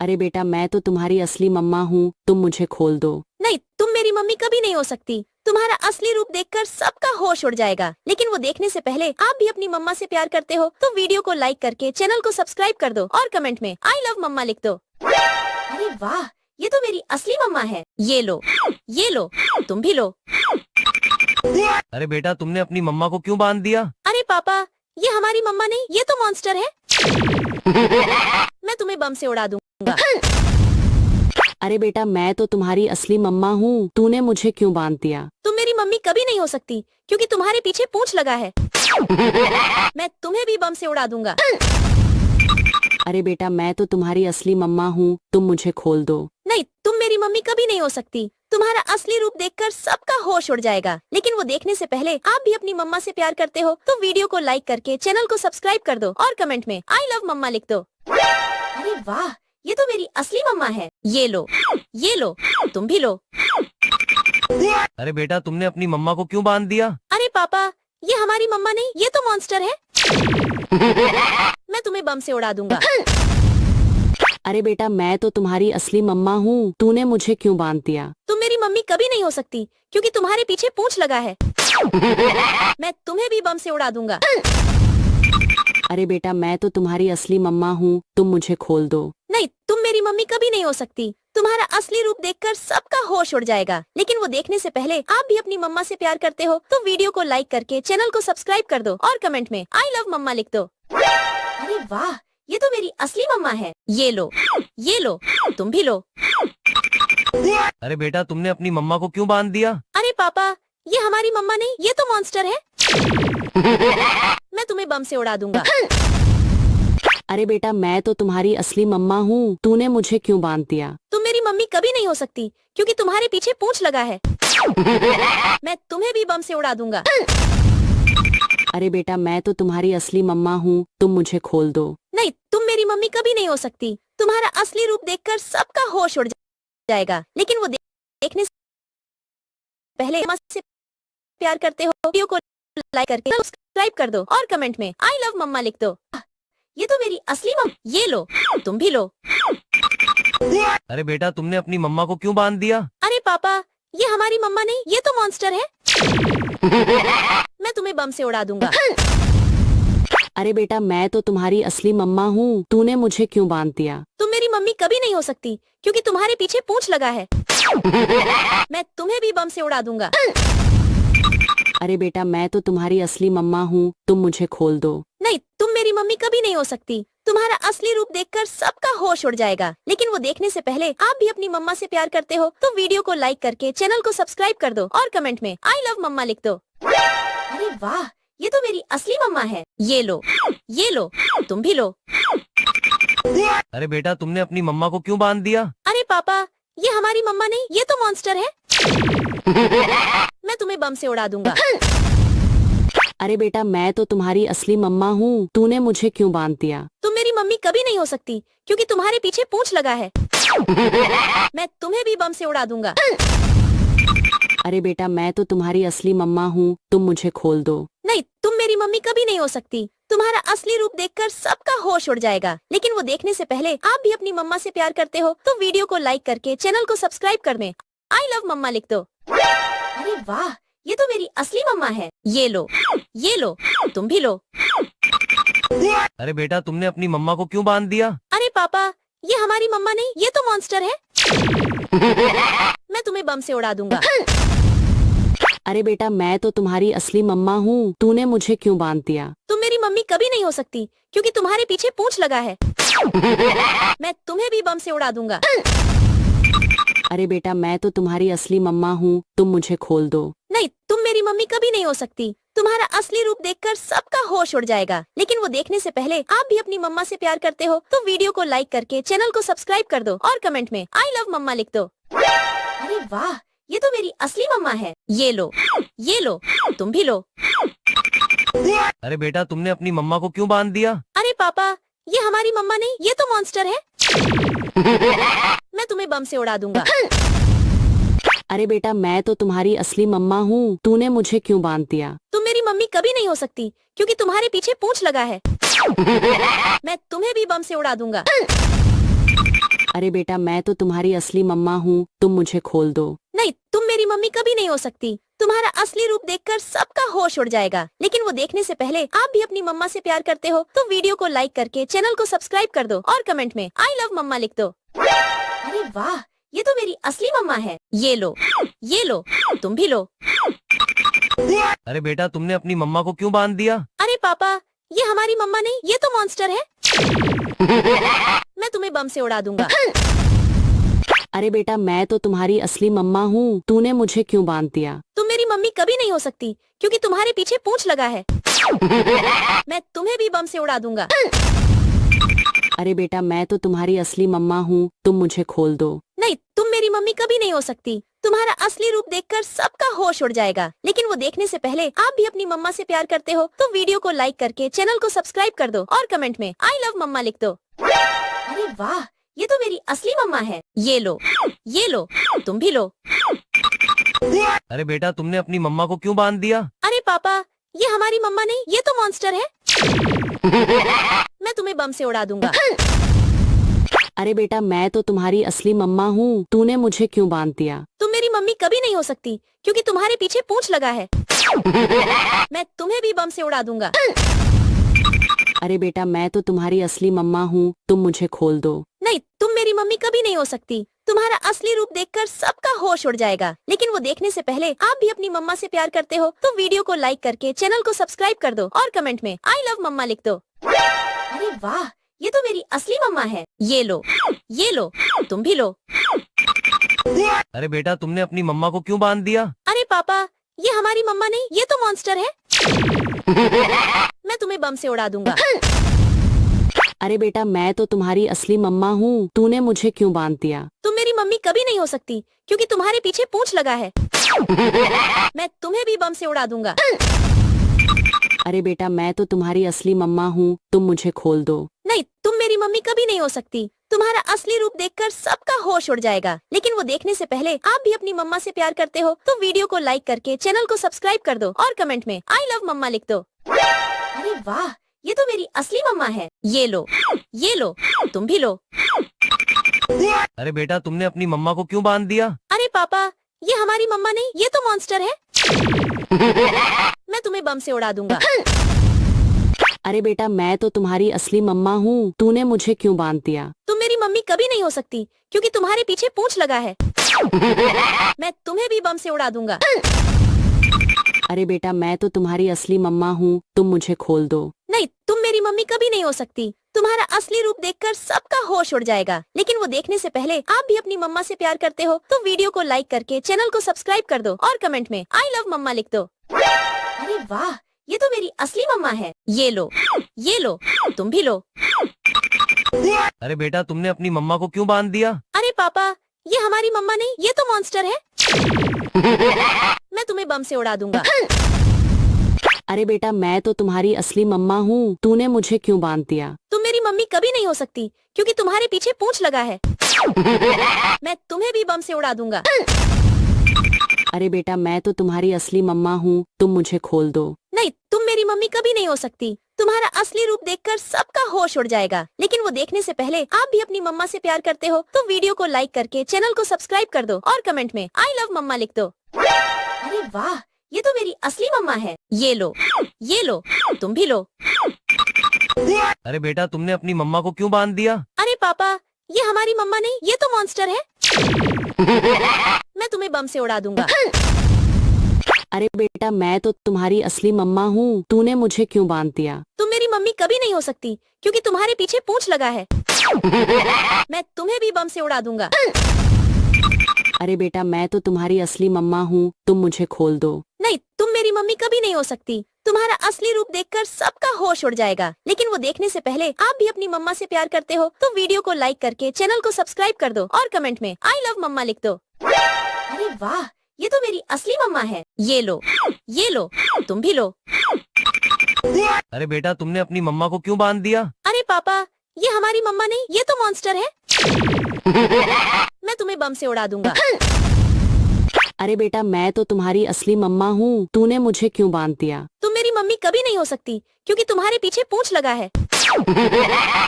अरे बेटा मैं तो तुम्हारी असली मम्मा हूँ, तुम मुझे खोल दो। नहीं, तुम मेरी मम्मी कभी नहीं हो सकती। तुम्हारा असली रूप देखकर सबका होश उड़ जाएगा। लेकिन वो देखने से पहले आप भी अपनी मम्मा से प्यार करते हो तो वीडियो को लाइक करके चैनल को सब्सक्राइब कर दो और कमेंट में आई लव मम्मा लिख दो। अरे वाह, ये तो मेरी असली मम्मा है। ये लो, तुम भी लो। अरे बेटा तुमने अपनी मम्मा को क्यों बांध दिया? अरे पापा, ये हमारी मम्मा नहीं, ये तो मॉन्स्टर है। मैं तुम्हें बम से उड़ा दूंगा। अरे बेटा मैं तो तुम्हारी असली मम्मा हूँ, तूने मुझे क्यों बांध दिया? तुम मेरी मम्मी कभी नहीं हो सकती क्योंकि तुम्हारे पीछे पूंछ लगा है। मैं तुम्हें भी बम से उड़ा दूंगा। अरे बेटा मैं तो तुम्हारी असली मम्मा हूँ, तुम मुझे खोल दो। नहीं, तुम मेरी मम्मी कभी नहीं हो सकती। तुम्हारा असली रूप देखकर सबका होश उड़ जाएगा। लेकिन वो देखने से पहले आप भी अपनी मम्मा से प्यार करते हो तो वीडियो को लाइक करके चैनल को सब्सक्राइब कर दो और कमेंट में आई लव मम्मा लिख दो। अरे वाह, ये तो मेरी असली मम्मा है। ये लो, तुम भी लो। अरे बेटा तुमने अपनी मम्मा को क्यों बांध दिया? अरे पापा, ये हमारी मम्मा नहीं, ये तो मॉन्स्टर है। मैं तुम्हें बम से उड़ा दूंगा। अरे बेटा मैं तो तुम्हारी असली मम्मा हूँ, तूने मुझे क्यों बांध दिया? तुम मेरी मम्मी कभी नहीं हो सकती क्योंकि तुम्हारे पीछे पूंछ लगा है। मैं तुम्हें भी बम से उड़ा दूंगा। अरे बेटा मैं तो तुम्हारी असली मम्मा हूँ, तुम मुझे खोल दो। नहीं, तुम मेरी मम्मी कभी नहीं हो सकती। तुम्हारा असली रूप देखकर सबका होश उड़ जाएगा। लेकिन वो देखने से पहले आप भी अपनी मम्मा से प्यार करते हो तो वीडियो को लाइक करके चैनल को सब्सक्राइब कर दो और कमेंट में आई लव मम्मा लिख दो। अरे वाह, ये तो मेरी असली मम्मा है। ये लो, तुम भी लो। अरे बेटा तुमने अपनी मम्मा को क्यों बांध दिया? अरे पापा, ये हमारी मम्मा नहीं, ये तो मॉन्स्टर है। मैं तुम्हें बम से उड़ा दूंगा। अरे बेटा मैं तो तुम्हारी असली मम्मा हूँ, तूने मुझे क्यों बांध दिया? तुम मेरी मम्मी कभी नहीं हो सकती क्योंकि तुम्हारे पीछे पूंछ लगा है। मैं तुम्हें भी बम से उड़ा दूंगा। अरे बेटा मैं तो तुम्हारी असली मम्मा हूँ, तुम मुझे खोल दो। नहीं, तुम मेरी मम्मी कभी नहीं हो सकती। तुम्हारा असली रूप देखकर सबका होश उड़ जाएगा। लेकिन वो देखने से पहले मम्मा से प्यार करते हो वीडियो को लाइक करके सब्सक्राइब कर दो और कमेंट में आई लव मम्मा लिख दो। ये तो मेरी असली मम्मा। ये लो, तुम भी लो। अरे बेटा तुमने अपनी मम्मा को क्यों बांध दिया? अरे पापा, ये हमारी मम्मा नहीं, ये तो मॉन्स्टर है। मैं तुम्हें बम से उड़ा दूंगा। अरे बेटा मैं तो तुम्हारी असली मम्मा हूँ, तूने मुझे क्यों बांध दिया? तुम मेरी मम्मी कभी नहीं हो सकती क्योंकि तुम्हारे पीछे पूंछ लगा है। मैं तुम्हें भी बम से उड़ा दूंगा। अरे बेटा मैं तो तुम्हारी असली मम्मा हूँ, तुम मुझे खोल दो। नहीं, तुम मेरी मम्मी कभी नहीं हो सकती। तुम्हारा असली रूप देखकर सबका होश उड़ जाएगा। लेकिन वो देखने से पहले आप भी अपनी मम्मा से प्यार करते हो तो वीडियो को लाइक करके चैनल को सब्सक्राइब कर दो और कमेंट में आई लव मम्मा लिख दो। अरे वाह, ये तो मेरी असली मम्मा है। ये लो, तुम भी लो। अरे बेटा तुमने अपनी मम्मा को क्यों बांध दिया? अरे पापा, ये हमारी मम्मा नहीं, ये तो मॉन्स्टर है। मैं तुम्हें बम से उड़ा दूंगा। अरे बेटा मैं तो तुम्हारी असली मम्मा हूँ, तूने मुझे क्यों बांध दिया? तुम मेरी मम्मी कभी नहीं हो सकती क्योंकि तुम्हारे पीछे पूंछ लगा है। मैं तुम्हें भी बम से उड़ा दूंगा। अरे बेटा मैं तो तुम्हारी असली मम्मा हूँ, तुम मुझे खोल दो। नहीं, तुम मेरी मम्मी कभी नहीं हो सकती। तुम्हारा असली रूप देखकर सबका होश उड़ जाएगा, लेकिन वो देखने से पहले आप भी अपनी मम्मा से प्यार करते हो तो वीडियो को लाइक करके चैनल को सब्सक्राइब कर दें। आई लव मम्मा लिख दो। अरे वाह, ये तो मेरी असली मम्मा है। ये लो, तुम भी लो। अरे बेटा तुमने अपनी मम्मा को क्यों बांध दिया? अरे पापा, ये हमारी मम्मा नहीं, ये तो मॉन्स्टर है। मैं तुम्हें बम से उड़ा दूंगा। अरे बेटा मैं तो तुम्हारी असली मम्मा हूँ, तूने मुझे क्यों बांध दिया? तुम मेरी मम्मी कभी नहीं हो सकती क्योंकि तुम्हारे पीछे पूंछ लगा है। मैं तुम्हें भी बम से उड़ा दूंगा। अरे बेटा मैं तो तुम्हारी असली मम्मा हूँ, तुम मुझे खोल दो। नहीं, तुम मेरी मम्मी कभी नहीं हो सकती। तुम्हारा असली रूप देखकर सबका होश उड़ जाएगा, लेकिन वो देखने से पहले आप भी अपनी मम्मा से प्यार करते हो तो वीडियो को लाइक करके चैनल को सब्सक्राइब कर दो और कमेंट में आई लव मम्मा लिख दो। अरे वाह, ये तो मेरी असली मम्मा है। ये लो, तुम भी लो। अरे बेटा तुमने अपनी मम्मा को क्यों बांध दिया? अरे पापा, ये हमारी मम्मा नहीं, ये तो मॉन्स्टर है। मैं तुम्हें बम से उड़ा दूंगा। अरे बेटा मैं तो तुम्हारी असली मम्मा हूँ, तूने मुझे क्यों बांध दिया? तुम मेरी मम्मी कभी नहीं हो सकती क्योंकि तुम्हारे पीछे पूंछ लगा है। मैं तुम्हें भी बम से उड़ा दूंगा। अरे बेटा मैं तो तुम्हारी असली मम्मा हूँ, तुम मुझे खोल दो। नहीं, तुम मेरी मम्मी कभी नहीं हो सकती। तुम्हारा असली रूप देखकर सबका होश उड़ जाएगा, लेकिन वो देखने से पहले आप भी अपनी मम्मा से प्यार करते हो तो वीडियो को लाइक करके चैनल को सब्सक्राइब कर दो और कमेंट में आई लव मम्मा लिख दो। अरे वाह, ये तो मेरी असली मम्मा है। ये लो, तुम भी लो। अरे बेटा तुमने अपनी मम्मा को क्यों बांध दिया? अरे पापा, ये हमारी मम्मा नहीं, ये तो मॉन्स्टर है। मैं तुम्हें बम से उड़ा दूंगा। अरे बेटा मैं तो तुम्हारी असली मम्मा हूँ, तूने मुझे क्यों बांध दिया? तुम मेरी मम्मी कभी नहीं हो सकती क्योंकि तुम्हारे पीछे पूंछ लगा है। मैं तुम्हें भी बम से उड़ा दूंगा। अरे बेटा मैं तो तुम्हारी असली मम्मा हूँ, तुम मुझे खोल दो। नहीं, तुम मेरी मम्मी कभी नहीं हो सकती। तुम्हारा असली रूप देखकर सबका होश उड़ जाएगा, लेकिन वो देखने से पहले आप भी अपनी मम्मा से प्यार करते हो तो वीडियो को लाइक करके चैनल को सब्सक्राइब कर दो और कमेंट में आई लव मम्मा लिख दो। अरे वाह, ये तो मेरी असली मम्मा है। ये लो, तुम भी लो। अरे बेटा तुमने अपनी मम्मा को क्यों बांध दिया? अरे पापा, ये हमारी मम्मा नहीं, ये तो मॉन्स्टर है। मैं तुम्हें बम से उड़ा दूंगा। अरे बेटा मैं तो तुम्हारी असली मम्मा हूँ, तूने मुझे क्यों बांध दिया? तुम मेरी मम्मी कभी नहीं हो सकती क्योंकि तुम्हारे पीछे पूंछ लगा है। मैं तुम्हें भी बम से उड़ा दूंगा। अरे बेटा मैं तो तुम्हारी असली मम्मा हूँ, तुम मुझे खोल दो। नहीं, तुम मेरी मम्मी कभी नहीं हो सकती। तुम्हारा असली रूप देखकर सबका होश उड़ जाएगा, लेकिन वो देखने से पहले आप भी अपनी मम्मा से प्यार करते हो तो वीडियो को लाइक करके चैनल को सब्सक्राइब कर दो और कमेंट में आई लव मम्मा लिख दो। अरे वाह, ये तो मेरी असली मम्मा है। ये लो, तुम भी लो। अरे बेटा तुमने अपनी मम्मा को क्यों बांध दिया? अरे पापा, ये हमारी मम्मा नहीं, ये तो मॉन्स्टर है। मैं तुम्हें बम से उड़ा दूंगा। अरे बेटा मैं तो तुम्हारी असली मम्मा हूँ, तूने मुझे क्यों बांध दिया? तुम मेरी मम्मी कभी नहीं हो सकती क्योंकि तुम्हारे पीछे पूंछ लगा है। मैं तुम्हें भी बम से उड़ा दूंगा। अरे बेटा मैं तो तुम्हारी असली मम्मा हूँ, तुम मुझे खोल दो। नहीं, तुम मेरी मम्मी कभी नहीं हो सकती। तुम्हारा असली रूप देखकर सबका होश उड़ जाएगा, लेकिन वो देखने से पहले आप भी अपनी मम्मा से प्यार करते हो तो वीडियो को लाइक करके चैनल को सब्सक्राइब कर दो और कमेंट में आई लव मम्मा लिख दो। अरे वाह, ये तो मेरी असली मम्मा है। ये लो, तुम भी लो। अरे बेटा तुमने अपनी मम्मा को क्यों बांध दिया? अरे पापा, ये हमारी मम्मा नहीं, ये तो मॉन्स्टर है। मैं तुम्हें बम से उड़ा दूंगा। अरे बेटा मैं तो तुम्हारी असली मम्मा हूँ, तूने मुझे क्यों बांध दिया? तुम मेरी मम्मी कभी नहीं हो सकती क्योंकि तुम्हारे पीछे पूंछ लगा है। मैं तुम्हें भी बम से उड़ा दूंगा। अरे बेटा मैं तो तुम्हारी असली मम्मा हूँ, तुम मुझे खोल दो। नहीं, तुम मेरी मम्मी कभी नहीं हो सकती। तुम्हारा असली रूप देखकर सबका होश उड़ जाएगा, लेकिन वो देखने से पहले आप भी अपनी मम्मा से प्यार करते हो तो वीडियो को लाइक करके चैनल को सब्सक्राइब कर दो और कमेंट में आई लव मम्मा लिख दो। अरे वाह, ये तो मेरी असली मम्मा है। ये लो, तुम भी लो। अरे बेटा तुमने अपनी मम्मा को क्यों बांध दिया? अरे पापा, ये हमारी मम्मा नहीं, ये तो मॉन्स्टर है। मैं तुम्हें बम से उड़ा दूंगा। अरे बेटा मैं तो तुम्हारी असली मम्मा हूँ, तूने मुझे क्यों बांध दिया? तुम मेरी मम्मी कभी नहीं हो सकती क्योंकि तुम्हारे पीछे पूंछ लगा है। मैं तुम्हें भी बम से उड़ा दूंगा। अरे बेटा मैं तो तुम्हारी असली मम्मा हूँ, तुम मुझे खोल दो। नहीं, तुम मेरी मम्मी कभी नहीं हो सकती। तुम्हारा असली रूप देखकर सबका होश उड़ जाएगा, लेकिन वो देखने से पहले आप भी अपनी मम्मा से प्यार करते हो तो वीडियो को लाइक करके चैनल को सब्सक्राइब कर दो और कमेंट में आई लव मम्मा लिख दो। अरे वाह, ये तो मेरी असली मम्मा है। ये लो, तुम भी लो। अरे बेटा तुमने अपनी मम्मा को क्यों बांध दिया? अरे पापा, ये हमारी मम्मा नहीं, ये तो मॉन्स्टर है। मैं तुम्हें बम से उड़ा दूंगा। अरे बेटा मैं तो तुम्हारी असली मम्मा हूँ, तूने मुझे क्यों बांध दिया? तुम मेरी मम्मी कभी नहीं हो सकती क्योंकि तुम्हारे पीछे पूंछ लगा है। मैं तुम्हें भी बम से उड़ा दूंगा। अरे बेटा मैं तो तुम्हारी असली मम्मा हूँ, तुम मुझे खोल दो। नहीं, तुम मेरी मम्मी कभी नहीं हो सकती। तुम्हारा असली रूप देखकर सबका होश उड़ जाएगा, लेकिन वो देखने से पहले आप भी अपनी मम्मा से प्यार करते हो तो वीडियो को लाइक करके चैनल को सब्सक्राइब कर दो और कमेंट में आई लव मम्मा लिख दो। अरे वाह, ये तो मेरी असली मम्मा है। ये लो, तुम भी लो। अरे बेटा तुमने अपनी मम्मा को क्यों बांध दिया? अरे पापा, ये हमारी मम्मा नहीं, ये तो मॉन्स्टर है। मैं तुम्हें बम से उड़ा दूंगा। अरे बेटा मैं तो तुम्हारी असली मम्मा हूँ, तूने मुझे क्यों बांध दिया? तुम मेरी मम्मी कभी नहीं हो सकती क्योंकि तुम्हारे पीछे पूंछ लगा है।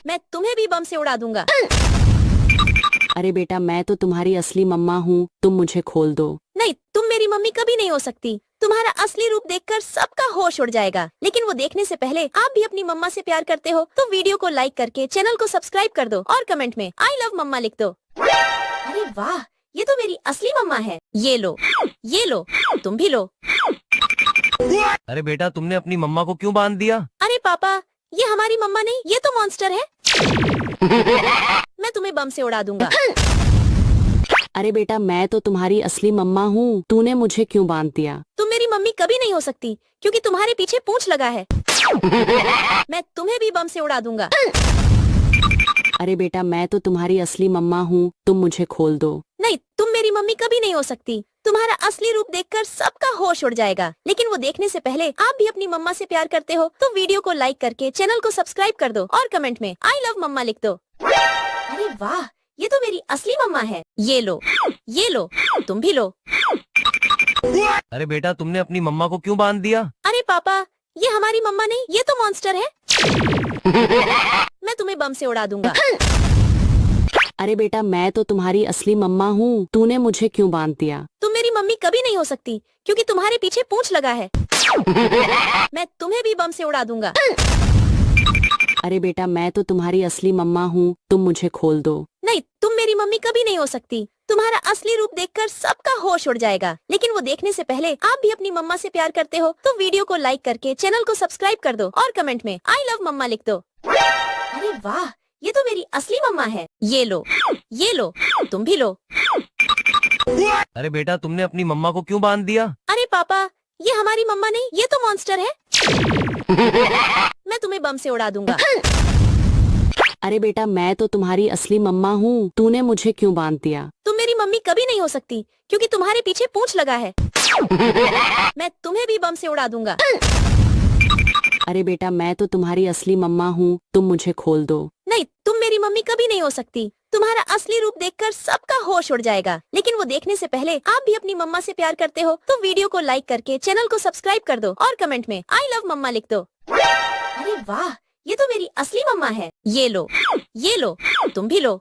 मैं तुम्हें भी बम से उड़ा दूंगा। अरे बेटा मैं तो तुम्हारी असली मम्मा हूँ, तुम मुझे खोल दो। नहीं, तुम मेरी मम्मी कभी नहीं हो सकती। तुम्हारा असली रूप देखकर सबका होश उड़ जाएगा, लेकिन वो देखने से पहले आप भी अपनी मम्मा से प्यार करते हो तो वीडियो को लाइक करके चैनल को सब्सक्राइब कर दो और कमेंट में आई लव मम्मा लिख दो। अरे वाह, ये तो मेरी असली मम्मा है। ये लो, तुम भी लो। अरे बेटा तुमने अपनी मम्मा को क्यों बांध दिया? अरे पापा, ये हमारी मम्मा नहीं, ये तो मॉन्स्टर है। मैं तुम्हें बम से उड़ा दूंगा। अरे बेटा मैं तो तुम्हारी असली मम्मा हूँ, तूने मुझे क्यों बांध दिया? तुम मेरी मम्मी कभी नहीं हो सकती क्योंकि तुम्हारे पीछे पूंछ लगा है। मैं तुम्हें भी बम से उड़ा दूंगा। अरे बेटा मैं तो तुम्हारी असली मम्मा हूँ, तुम मुझे खोल दो। नहीं, तुम मेरी मम्मी कभी नहीं हो सकती। तुम्हारा असली रूप देखकर सबका होश उड़ जाएगा, लेकिन वो देखने से पहले आप भी अपनी मम्मा से प्यार करते हो तो वीडियो को लाइक करके चैनल को सब्सक्राइब कर दो और कमेंट में आई लव मम्मा लिख दो। अरे वाह, ये तो मेरी असली मम्मा है। ये लो, तुम भी लो। अरे बेटा तुमने अपनी मम्मा को क्यों बांध दिया? अरे पापा, ये हमारी मम्मा नहीं, ये तो मॉन्स्टर है। मैं तुम्हें बम से उड़ा दूंगा। अरे बेटा मैं तो तुम्हारी असली मम्मा हूँ, तूने मुझे क्यों बांध दिया? तुम मेरी मम्मी कभी नहीं हो सकती क्योंकि तुम्हारे पीछे पूंछ लगा है। मैं तुम्हें भी बम से उड़ा दूंगा। अरे बेटा मैं तो तुम्हारी असली मम्मा हूँ, तुम मुझे खोल दो। नहीं, तुम मेरी मम्मी कभी नहीं हो सकती। तुम्हारा असली रूप देखकर सबका होश उड़ जाएगा, लेकिन वो देखने से पहले आप भी अपनी मम्मा से प्यार करते हो तो वीडियो को लाइक करके चैनल को सब्सक्राइब कर दो और कमेंट में आई लव मम्मा लिख दो। अरे वाह, ये तो मेरी असली मम्मा है। ये लो, तुम भी लो। अरे बेटा तुमने अपनी मम्मा को क्यों बांध दिया? अरे पापा, ये हमारी मम्मा नहीं, ये तो मॉन्स्टर है। मैं तुम्हें बम से उड़ा दूंगा। अरे बेटा मैं तो तुम्हारी असली मम्मा हूँ, तूने मुझे क्यों बांध दिया? तुम मेरी मम्मी कभी नहीं हो सकती क्योंकि तुम्हारे पीछे पूंछ लगा है। मैं तुम्हें भी बम से उड़ा दूंगा। अरे बेटा मैं तो तुम्हारी असली मम्मा हूँ, तुम मुझे खोल दो। नहीं, तुम मेरी मम्मी कभी नहीं हो सकती। तुम्हारा असली रूप देखकर सबका होश उड़ जाएगा, लेकिन वो देखने से पहले आप भी अपनी मम्मा से प्यार करते हो तो वीडियो को लाइक करके चैनल को सब्सक्राइब कर दो और कमेंट में आई लव मम्मा लिख दो। अरे वाह, ये तो मेरी असली मम्मा है। ये लो, तुम भी लो।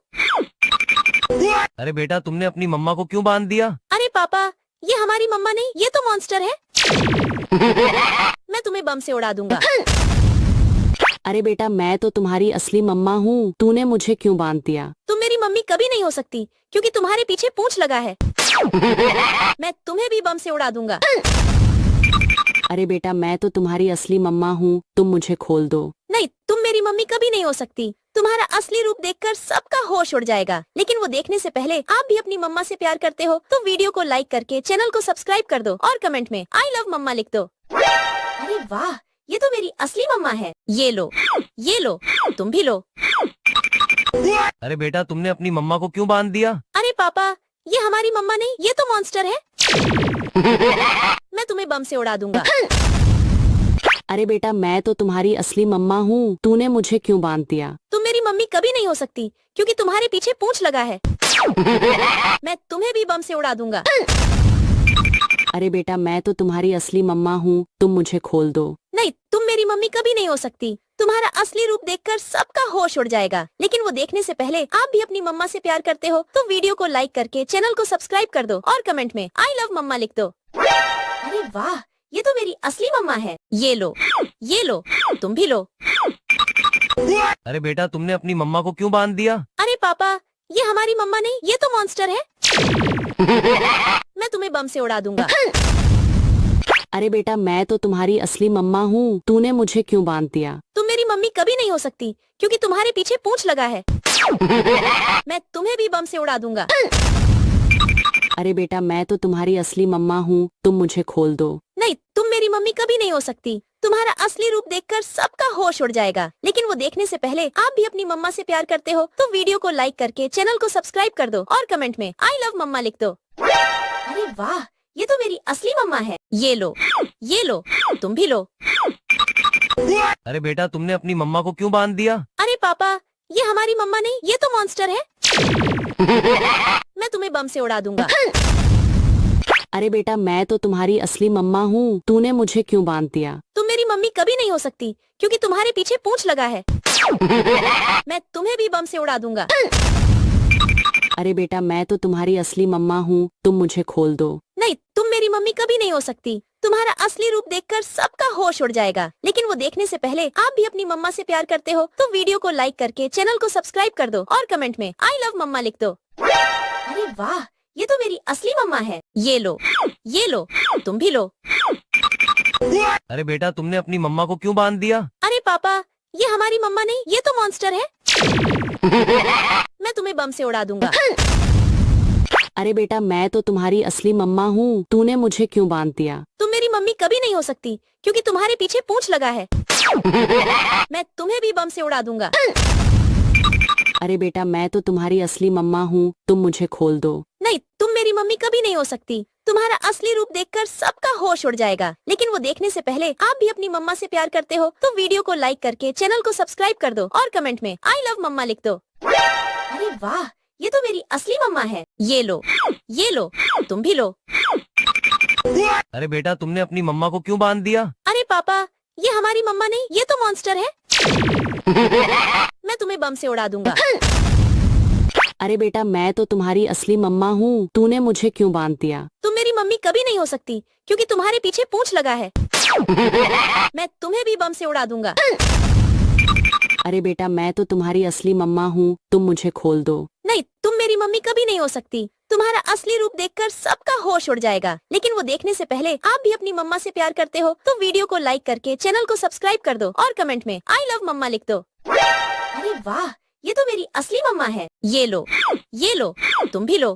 अरे बेटा तुमने अपनी मम्मा को क्यों बांध दिया? अरे पापा, ये हमारी मम्मा नहीं, ये तो मॉन्स्टर है। मैं तुम्हें बम से उड़ा दूंगा। अरे बेटा मैं तो तुम्हारी असली मम्मा हूँ, तूने मुझे क्यों बांध दिया? तुम मेरी मम्मी कभी नहीं हो सकती क्योंकि तुम्हारे पीछे पूंछ लगा है। मैं तुम्हें भी बम से उड़ा दूंगा। अरे बेटा मैं तो तुम्हारी असली मम्मा हूँ, तुम मुझे खोल दो। नहीं, तुम मेरी मम्मी कभी नहीं हो सकती। तुम्हारा असली रूप देखकर सबका होश उड़ जाएगा, लेकिन वो देखने से पहले आप भी अपनी मम्मा से प्यार करते हो तो वीडियो को लाइक करके चैनल को सब्सक्राइब कर दो और कमेंट में आई लव मम्मा लिख दो। अरे वाह, ये तो मेरी असली मम्मा है। ये लो, तुम भी लो। अरे बेटा तुमने अपनी मम्मा को क्यों बांध दिया? अरे पापा, ये हमारी मम्मा नहीं, ये तो मॉन्स्टर है। मैं तुम्हें बम से उड़ा दूंगा। अरे बेटा मैं तो तुम्हारी असली मम्मा हूँ, तूने मुझे क्यों बांध दिया? तुम मेरी मम्मी कभी नहीं हो सकती क्योंकि तुम्हारे पीछे पूंछ लगा है। मैं तुम्हें भी बम से उड़ा दूंगा। अरे बेटा मैं तो तुम्हारी असली मम्मा हूँ, तुम मुझे खोल दो। नहीं, तुम मेरी मम्मी कभी नहीं हो सकती। तुम्हारा असली रूप देखकर सबका होश उड़ जाएगा। लेकिन वो देखने से पहले आप भी अपनी मम्मा से प्यार करते हो तो वीडियो को लाइक करके चैनल को सब्सक्राइब कर दो और कमेंट में आई लव मम्मा लिख दो। अरे वाह, ये तो मेरी असली मम्मा है। ये लो, तुम भी लो। अरे बेटा तुमने अपनी मम्मा को क्यों बांध दिया? अरे पापा, ये हमारी मम्मा नहीं, ये तो मॉन्स्टर है। मैं तुम्हें बम से उड़ा दूंगा। अरे बेटा मैं तो तुम्हारी असली मम्मा हूँ, तूने मुझे क्यों बांध दिया? तुम मेरी मम्मी कभी नहीं हो सकती क्योंकि तुम्हारे पीछे पूंछ लगा है। मैं तुम्हें भी बम से उड़ा दूंगा। अरे बेटा मैं तो तुम्हारी असली मम्मा हूँ, तुम मुझे खोल दो। नहीं, तुम मेरी मम्मी कभी नहीं हो सकती। तुम्हारा असली रूप देखकर सबका होश उड़ जाएगा। लेकिन वो देखने से पहले आप भी अपनी मम्मा से प्यार करते हो तो वीडियो को लाइक करके चैनल को सब्सक्राइब कर दो और कमेंट में आई लव मम्मा लिख दो। अरे वाह, ये तो मेरी असली मम्मा है। ये लो, तुम भी लो। अरे बेटा तुमने अपनी मम्मा को क्यों बांध दिया? अरे पापा, ये हमारी मम्मा नहीं, ये तो मॉन्स्टर है। मैं तुम्हें बम से उड़ा दूंगा। अरे बेटा मैं तो तुम्हारी असली मम्मा हूँ, तूने मुझे क्यों बांध दिया? तुम मेरी मम्मी कभी नहीं हो सकती क्योंकि तुम्हारे पीछे पूंछ लगा है। मैं तुम्हें भी बम से उड़ा दूंगा। अरे बेटा मैं तो तुम्हारी असली मम्मा हूँ, तुम मुझे खोल दो। नहीं, तुम मेरी मम्मी कभी नहीं हो सकती। तुम्हारा असली रूप देखकर सबका होश उड़ जाएगा। लेकिन वो देखने से पहले आप भी अपनी मम्मा से प्यार करते हो तो वीडियो को लाइक करके चैनल को सब्सक्राइब कर दो और कमेंट में आई लव मम्मा लिख दो। अरे वाह, ये तो मेरी असली मम्मा है। ये लो, तुम भी लो। अरे बेटा तुमने अपनी मम्मा को क्यों बांध दिया? अरे पापा, ये हमारी मम्मा नहीं, ये तो मॉन्स्टर है। मैं तुम्हें बम से उड़ा दूंगा। अरे बेटा मैं तो तुम्हारी असली मम्मा हूँ, तूने मुझे क्यों बांध दिया? तुम मेरी मम्मी कभी नहीं हो सकती क्योंकि तुम्हारे पीछे पूंछ लगा है। मैं तुम्हें भी बम से उड़ा दूंगा। अरे बेटा मैं तो तुम्हारी असली मम्मा हूँ, तुम मुझे खोल दो। नहीं, तुम मेरी मम्मी कभी नहीं हो सकती। तुम्हारा असली रूप देखकर सबका होश उड़ जाएगा। लेकिन वो देखने से पहले आप भी अपनी मम्मा से प्यार करते हो तो वीडियो को लाइक करके चैनल को सब्सक्राइब कर दो और कमेंट में आई लव मम्मा लिख दो। अरे वाह, ये तो मेरी असली मम्मा है। ये लो, तुम भी लो। अरे बेटा तुमने अपनी मम्मा को क्यों बांध दिया? अरे पापा, ये हमारी मम्मा नहीं, ये तो मॉन्स्टर है। मैं तुम्हें बम से उड़ा दूंगा। अरे बेटा मैं तो तुम्हारी असली मम्मा हूँ, तूने मुझे क्यों बांध दिया? तुम मेरी मम्मी कभी नहीं हो सकती क्योंकि तुम्हारे पीछे पूंछ लगा है। मैं तुम्हें भी बम से उड़ा दूंगा। अरे बेटा मैं तो तुम्हारी असली मम्मा हूँ, तुम मुझे खोल दो। नहीं, तुम मेरी मम्मी कभी नहीं हो सकती। तुम्हारा असली रूप देखकर सबका होश उड़ जाएगा। लेकिन वो देखने से पहले आप भी अपनी मम्मा से प्यार करते हो तो वीडियो को लाइक करके चैनल को सब्सक्राइब कर दो और कमेंट में आई लव मम्मा लिख दो। अरे वाह, ये तो मेरी असली मम्मा है। ये लो, तुम भी लो।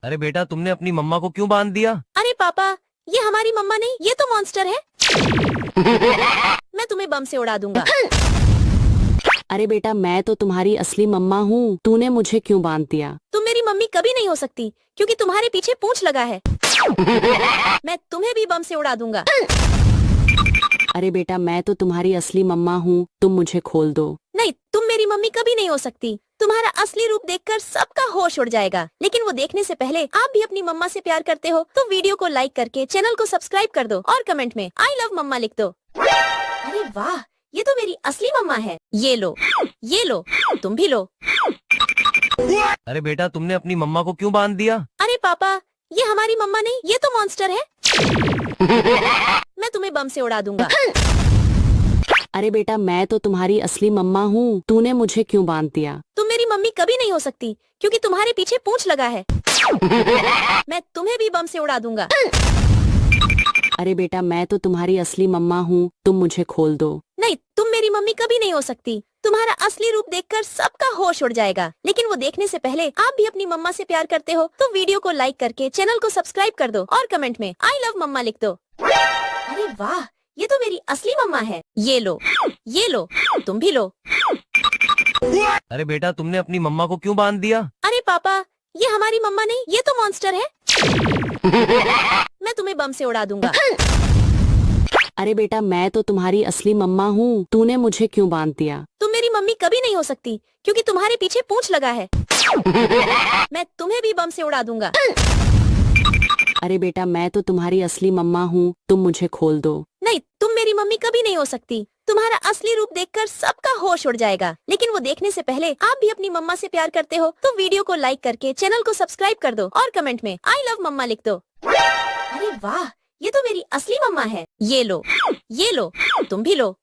अरे बेटा तुमने अपनी मम्मा को क्यों बांध दिया? अरे पापा, ये हमारी मम्मा नहीं, ये तो मॉन्स्टर है। मैं तुम्हें बम से उड़ा दूंगा। अरे बेटा मैं तो तुम्हारी असली मम्मा हूँ, तूने मुझे क्यों बांध दिया? तुम मेरी मम्मी कभी नहीं हो सकती क्योंकि तुम्हारे पीछे पूंछ लगा है। मैं तुम्हें भी बम से उड़ा दूंगा। अरे बेटा मैं तो तुम्हारी असली मम्मा हूँ, तुम मुझे खोल दो। नहीं, तुम मेरी मम्मी कभी नहीं हो सकती। तुम्हारा असली रूप देखकर सबका होश उड़ जाएगा। लेकिन वो देखने से पहले आप भी अपनी मम्मा से प्यार करते हो तो वीडियो को लाइक करके चैनल को सब्सक्राइब कर दो और कमेंट में आई लव मम्मा लिख दो। अरे वाह, ये तो मेरी असली मम्मा है। ये लो, तुम भी लो। अरे बेटा तुमने अपनी मम्मा को क्यों बांध दिया? अरे पापा, ये हमारी मम्मा नहीं, ये तो मॉन्स्टर है। मैं तुम्हें बम से उड़ा दूंगा। अरे बेटा मैं तो तुम्हारी असली मम्मा हूँ, तूने मुझे क्यों बांध दिया? तुम मेरी मम्मी कभी नहीं हो सकती क्योंकि तुम्हारे पीछे पूंछ लगा है। मैं तुम्हें भी बम से उड़ा दूंगा। अरे बेटा मैं तो तुम्हारी असली मम्मा हूँ, तुम मुझे खोल दो। नहीं, तुम मेरी मम्मी कभी नहीं हो सकती। तुम्हारा असली रूप देखकर सबका होश उड़ जाएगा। लेकिन वो देखने से पहले आप भी अपनी मम्मा से प्यार करते हो तो वीडियो को लाइक करके चैनल को सब्सक्राइब कर दो और कमेंट में आई लव मम्मा लिख दो। अरे वाह, ये तो मेरी असली मम्मा है। ये लो, तुम भी लो। अरे बेटा तुमने अपनी मम्मा को क्यों बांध दिया? अरे पापा, ये हमारी मम्मा नहीं, ये तो मॉन्स्टर है। मैं तुम्हें बम से उड़ा दूंगा। अरे बेटा मैं तो तुम्हारी असली मम्मा हूँ, तूने मुझे क्यों बांध दिया? तुम मेरी मम्मी कभी नहीं हो सकती क्योंकि तुम्हारे पीछे पूंछ लगा है। मैं तुम्हें भी बम से उड़ा दूंगा। अरे बेटा मैं तो तुम्हारी असली मम्मा हूँ, तुम मुझे खोल दो। नहीं, तुम मेरी मम्मी कभी नहीं हो सकती। तुम्हारा असली रूप देखकर सबका होश उड़ जाएगा, लेकिन वो देखने से पहले आप भी अपनी मम्मा से प्यार करते हो तो वीडियो को लाइक करके चैनल को सब्सक्राइब कर दो और कमेंट में आई लव मम्मा लिख दो। अरे वाह, ये तो मेरी असली मम्मा है। ये लो, तुम भी लो।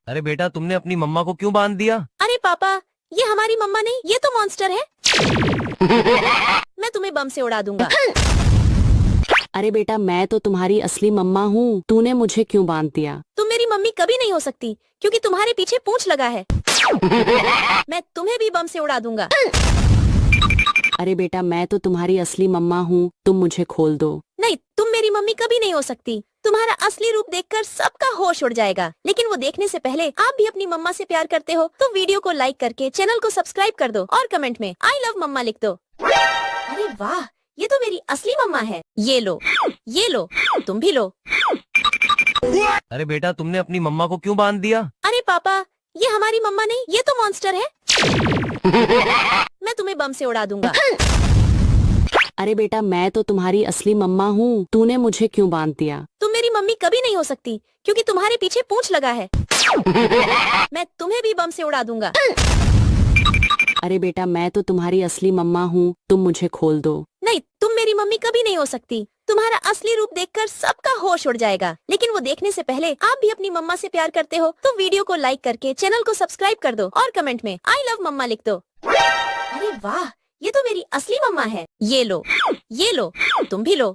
अरे बेटा तुमने अपनी मम्मा को क्यों बांध दिया? अरे पापा, ये हमारी मम्मा नहीं, ये तो मॉन्स्टर है। मैं तुम्हें बम से उड़ा दूंगा। अरे बेटा मैं तो तुम्हारी असली मम्मा हूँ, तूने मुझे क्यों बांध दिया? तुम मेरी मम्मी कभी नहीं हो सकती क्योंकि तुम्हारे पीछे पूंछ लगा है। मैं तुम्हें भी बम से उड़ा दूंगा। अरे बेटा मैं तो तुम्हारी असली मम्मा हूँ, तुम मुझे खोल दो। नहीं, तुम मेरी मम्मी कभी नहीं हो सकती। तुम्हारा असली रूप देखकर सबका होश उड़ जाएगा, लेकिन वो देखने से पहले आप भी अपनी मम्मा से प्यार करते हो तो वीडियो को लाइक करके चैनल को सब्सक्राइब कर दो और कमेंट में आई लव मम्मा लिख दो। अरे वाह, ये तो मेरी असली मम्मा है। ये लो, तुम भी लो। अरे बेटा तुमने अपनी मम्मा को क्यों बांध दिया? अरे पापा, ये हमारी मम्मा नहीं, ये तो मॉन्स्टर है। मैं तुम्हें बम से उड़ा दूंगा। अरे बेटा मैं तो तुम्हारी असली मम्मा हूँ, तूने मुझे क्यों बांध दिया? तुम मेरी मम्मी कभी नहीं हो सकती क्योंकि तुम्हारे पीछे पूंछ लगा है। मैं तुम्हें भी बम से उड़ा दूंगा। अरे बेटा मैं तो तुम्हारी असली मम्मा हूँ, तुम मुझे खोल दो। नहीं, तुम मेरी मम्मी कभी नहीं हो सकती। तुम्हारा असली रूप देखकर सबका होश उड़ जाएगा, लेकिन वो देखने से पहले आप भी अपनी मम्मा से प्यार करते हो तो वीडियो को लाइक करके चैनल को सब्सक्राइब कर दो और कमेंट में आई लव मम्मा लिख दो। अरे वाह, ये तो मेरी असली मम्मा है। ये लो, तुम भी लो।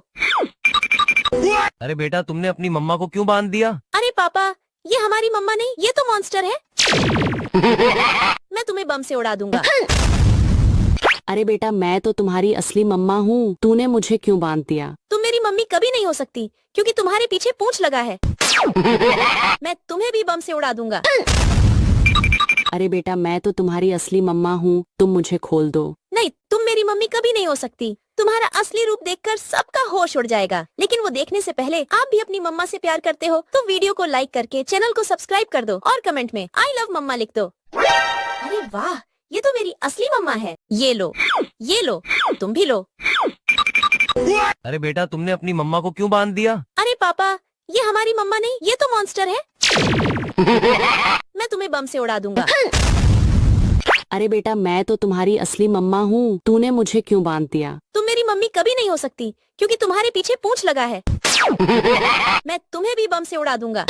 अरे बेटा तुमने अपनी मम्मा को क्यों बांध दिया? अरे पापा, ये हमारी मम्मा नहीं, ये तो मॉन्स्टर है। मैं तुम्हें बम से उड़ा दूंगा। अरे बेटा मैं तो तुम्हारी असली मम्मा हूँ, तूने मुझे क्यों बांध दिया? तुम मेरी मम्मी कभी नहीं हो सकती क्योंकि तुम्हारे पीछे पूंछ लगा है। मैं तुम्हें भी बम से उड़ा दूंगा। अरे बेटा मैं तो तुम्हारी असली मम्मा हूँ, तुम मुझे खोल दो। नहीं, तुम मेरी मम्मी कभी नहीं हो सकती। तुम्हारा असली रूप देखकर सबका होश उड़ जाएगा, लेकिन वो देखने से पहले आप भी अपनी मम्मा से प्यार करते हो तो वीडियो को लाइक करके चैनल को सब्सक्राइब कर दो और कमेंट में आई लव मम्मा लिख दो। अरे वाह, ये तो मेरी असली मम्मा है। ये लो, तुम भी लो। अरे बेटा तुमने अपनी मम्मा को क्यों बांध दिया? अरे पापा, ये हमारी मम्मा नहीं, ये तो मॉन्स्टर है। मैं तुम्हें बम से उड़ा दूंगा। अरे बेटा मैं तो तुम्हारी असली मम्मा हूँ, तूने मुझे क्यों बांध दिया? तुम मेरी मम्मी कभी नहीं हो सकती क्योंकि तुम्हारे पीछे पूंछ लगा है। मैं तुम्हें भी बम से उड़ा दूंगा।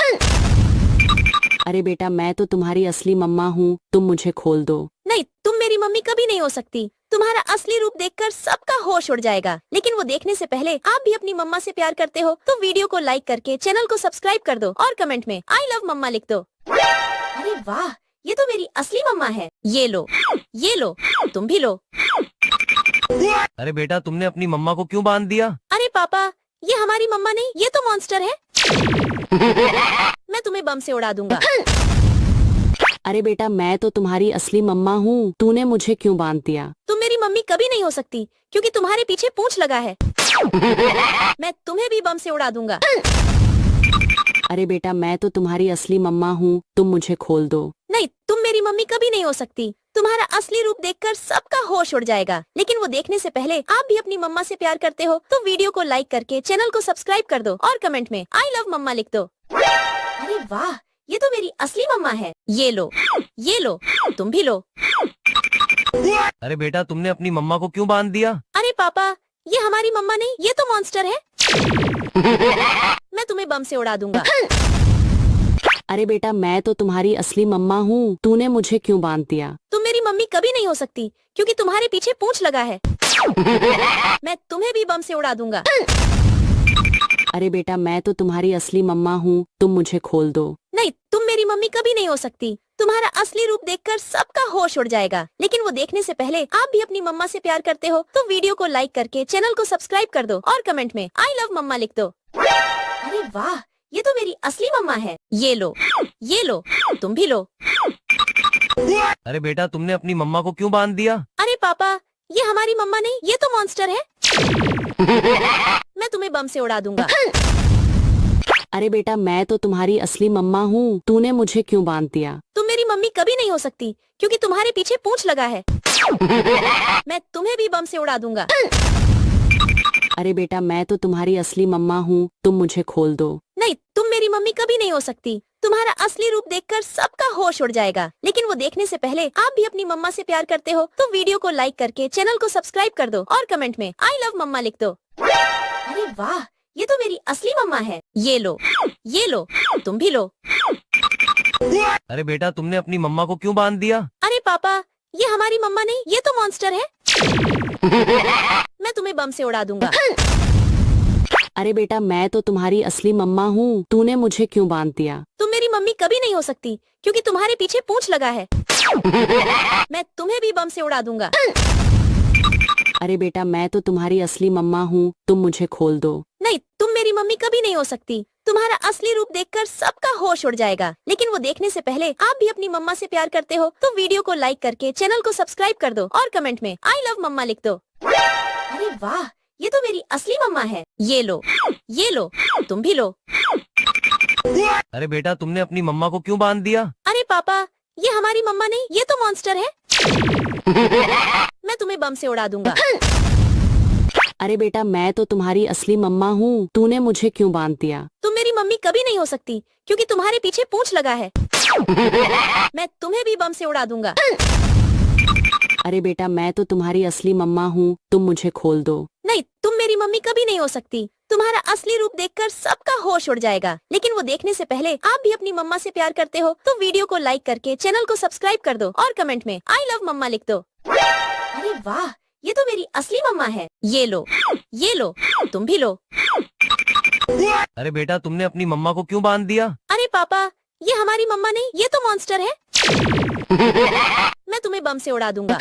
अरे बेटा मैं तो तुम्हारी असली मम्मा हूँ, तुम मुझे खोल दो। नहीं, तुम मेरी मम्मी कभी नहीं हो सकती। तुम्हारा असली रूप देखकर सबका होश उड़ जाएगा, लेकिन वो देखने से पहले आप भी अपनी मम्मा से प्यार करते हो तो वीडियो को लाइक करके चैनल को सब्सक्राइब कर दो और कमेंट में आई लव मम्मा लिख दो। अरे वाह, ये तो मेरी असली मम्मा है। ये लो, तुम भी लो। अरे बेटा तुमने अपनी मम्मा को क्यों बांध दिया? अरे पापा, ये हमारी मम्मा नहीं, ये तो मॉन्स्टर है। मैं तुम्हें बम से उड़ा दूंगा। अरे बेटा मैं तो तुम्हारी असली मम्मा हूँ, तूने मुझे क्यों बांध दिया? तुम मेरी मम्मी कभी नहीं हो सकती क्योंकि तुम्हारे पीछे पूंछ लगा है। मैं तुम्हें भी बम से उड़ा दूंगा। अरे बेटा मैं तो तुम्हारी असली मम्मा हूँ, तुम मुझे खोल दो। नहीं, तुम मेरी मम्मी कभी नहीं हो सकती। तुम्हारा असली रूप देखकर सबका होश उड़ जाएगा, लेकिन वो देखने से पहले आप भी अपनी मम्मा से प्यार करते हो तो वीडियो को लाइक करके चैनल को सब्सक्राइब कर दो और कमेंट में आई लव मम्मा लिख दो। अरे वाह, ये तो मेरी असली मम्मा है। ये लो, तुम भी लो। अरे बेटा तुमने अपनी मम्मा को क्यों बांध दिया? अरे पापा, ये हमारी मम्मा नहीं, ये तो मॉन्स्टर है। मैं तुम्हें बम से उड़ा दूंगा। अरे बेटा मैं तो तुम्हारी असली मम्मा हूँ, तूने मुझे क्यों बांध दिया? तुम मेरी मम्मी कभी नहीं हो सकती क्योंकि तुम्हारे पीछे पूंछ लगा है। मैं तुम्हें भी बम से उड़ा दूंगा। अरे बेटा मैं तो तुम्हारी असली मम्मा हूँ, तुम मुझे खोल दो। नहीं, तुम मेरी मम्मी कभी नहीं हो सकती। तुम्हारा असली रूप देखकर सबका होश उड़ जाएगा, लेकिन वो देखने से पहले आप भी अपनी मम्मा से प्यार करते हो तो वीडियो को लाइक करके चैनल को सब्सक्राइब कर दो और कमेंट में आई लव मम्मा लिख दो। अरे वाह, ये तो मेरी असली मम्मा है। ये लो, तुम भी लो। अरे बेटा तुमने अपनी मम्मा को क्यों बांध दिया? अरे पापा, ये हमारी मम्मा नहीं, ये तो मॉन्स्टर है। मैं तुम्हें बम से उड़ा दूंगा। अरे बेटा मैं तो तुम्हारी असली मम्मा हूँ, तूने मुझे क्यों बांध दिया? तुम मेरी मम्मी कभी नहीं हो सकती क्योंकि तुम्हारे पीछे पूंछ लगा है। मैं तुम्हें भी बम से उड़ा दूंगा। अरे बेटा मैं तो तुम्हारी असली मम्मा हूँ, तुम मुझे खोल दो। नहीं, तुम मेरी मम्मी कभी नहीं हो सकती। तुम्हारा असली रूप देखकर सबका होश उड़ जाएगा। लेकिन वो देखने से पहले आप भी अपनी मम्मा से प्यार करते हो तो वीडियो को लाइक करके चैनल को सब्सक्राइब कर दो और कमेंट में आई लव मम्मा लिख दो। अरे वाह, ये तो मेरी असली मम्मा है। ये लो, तुम भी लो। अरे बेटा तुमने अपनी मम्मा को क्यों बांध दिया? अरे पापा, ये हमारी मम्मा नहीं, ये तो मॉन्स्टर है। मैं तुम्हें बम से उड़ा दूंगा। अरे बेटा मैं तो तुम्हारी असली मम्मा हूँ, तूने मुझे क्यों बांध दिया? तुम मेरी मम्मी कभी नहीं हो सकती क्योंकि तुम्हारे पीछे पूंछ लगा है। मैं तुम्हें भी बम से उड़ा दूंगा। अरे बेटा मैं तो तुम्हारी असली मम्मा हूँ, तुम मुझे खोल दो। नहीं, तुम मेरी मम्मी कभी नहीं हो सकती। तुम्हारा असली रूप देखकर सबका होश उड़ जाएगा। लेकिन वो देखने से पहले आप भी अपनी मम्मा से प्यार करते हो तो वीडियो को लाइक करके चैनल को सब्सक्राइब कर दो और कमेंट में आई लव मम्मा लिख दो। अरे वाह, ये तो मेरी असली मम्मा है। ये लो, तुम भी लो। अरे बेटा तुमने अपनी मम्मा को क्यों बांध दिया? अरे पापा, ये हमारी मम्मा नहीं, ये तो मॉन्स्टर है। मैं तुम्हें बम से उड़ा दूंगा। अरे बेटा मैं तो तुम्हारी असली मम्मा हूँ, तूने मुझे क्यों बांध दिया? तुम मेरी मम्मी कभी नहीं हो सकती क्योंकि तुम्हारे पीछे पूंछ लगा है। मैं तुम्हें भी बम से उड़ा दूंगा। अरे बेटा मैं तो तुम्हारी असली मम्मा हूँ, तुम मुझे खोल दो। नहीं, तुम मेरी मम्मी कभी नहीं हो सकती। तुम्हारा असली रूप देखकर सबका होश उड़ जाएगा। लेकिन वो देखने से पहले आप भी अपनी मम्मा से प्यार करते हो तो वीडियो को लाइक करके चैनल को सब्सक्राइब कर दो और कमेंट में आई लव मम्मा लिख दो। अरे वाह, ये तो मेरी असली मम्मा है। ये लो, तुम भी लो। अरे बेटा तुमने अपनी मम्मा को क्यों बांध दिया? अरे पापा, ये हमारी मम्मा नहीं, ये तो मॉन्स्टर है। मैं तुम्हें बम से उड़ा दूंगा।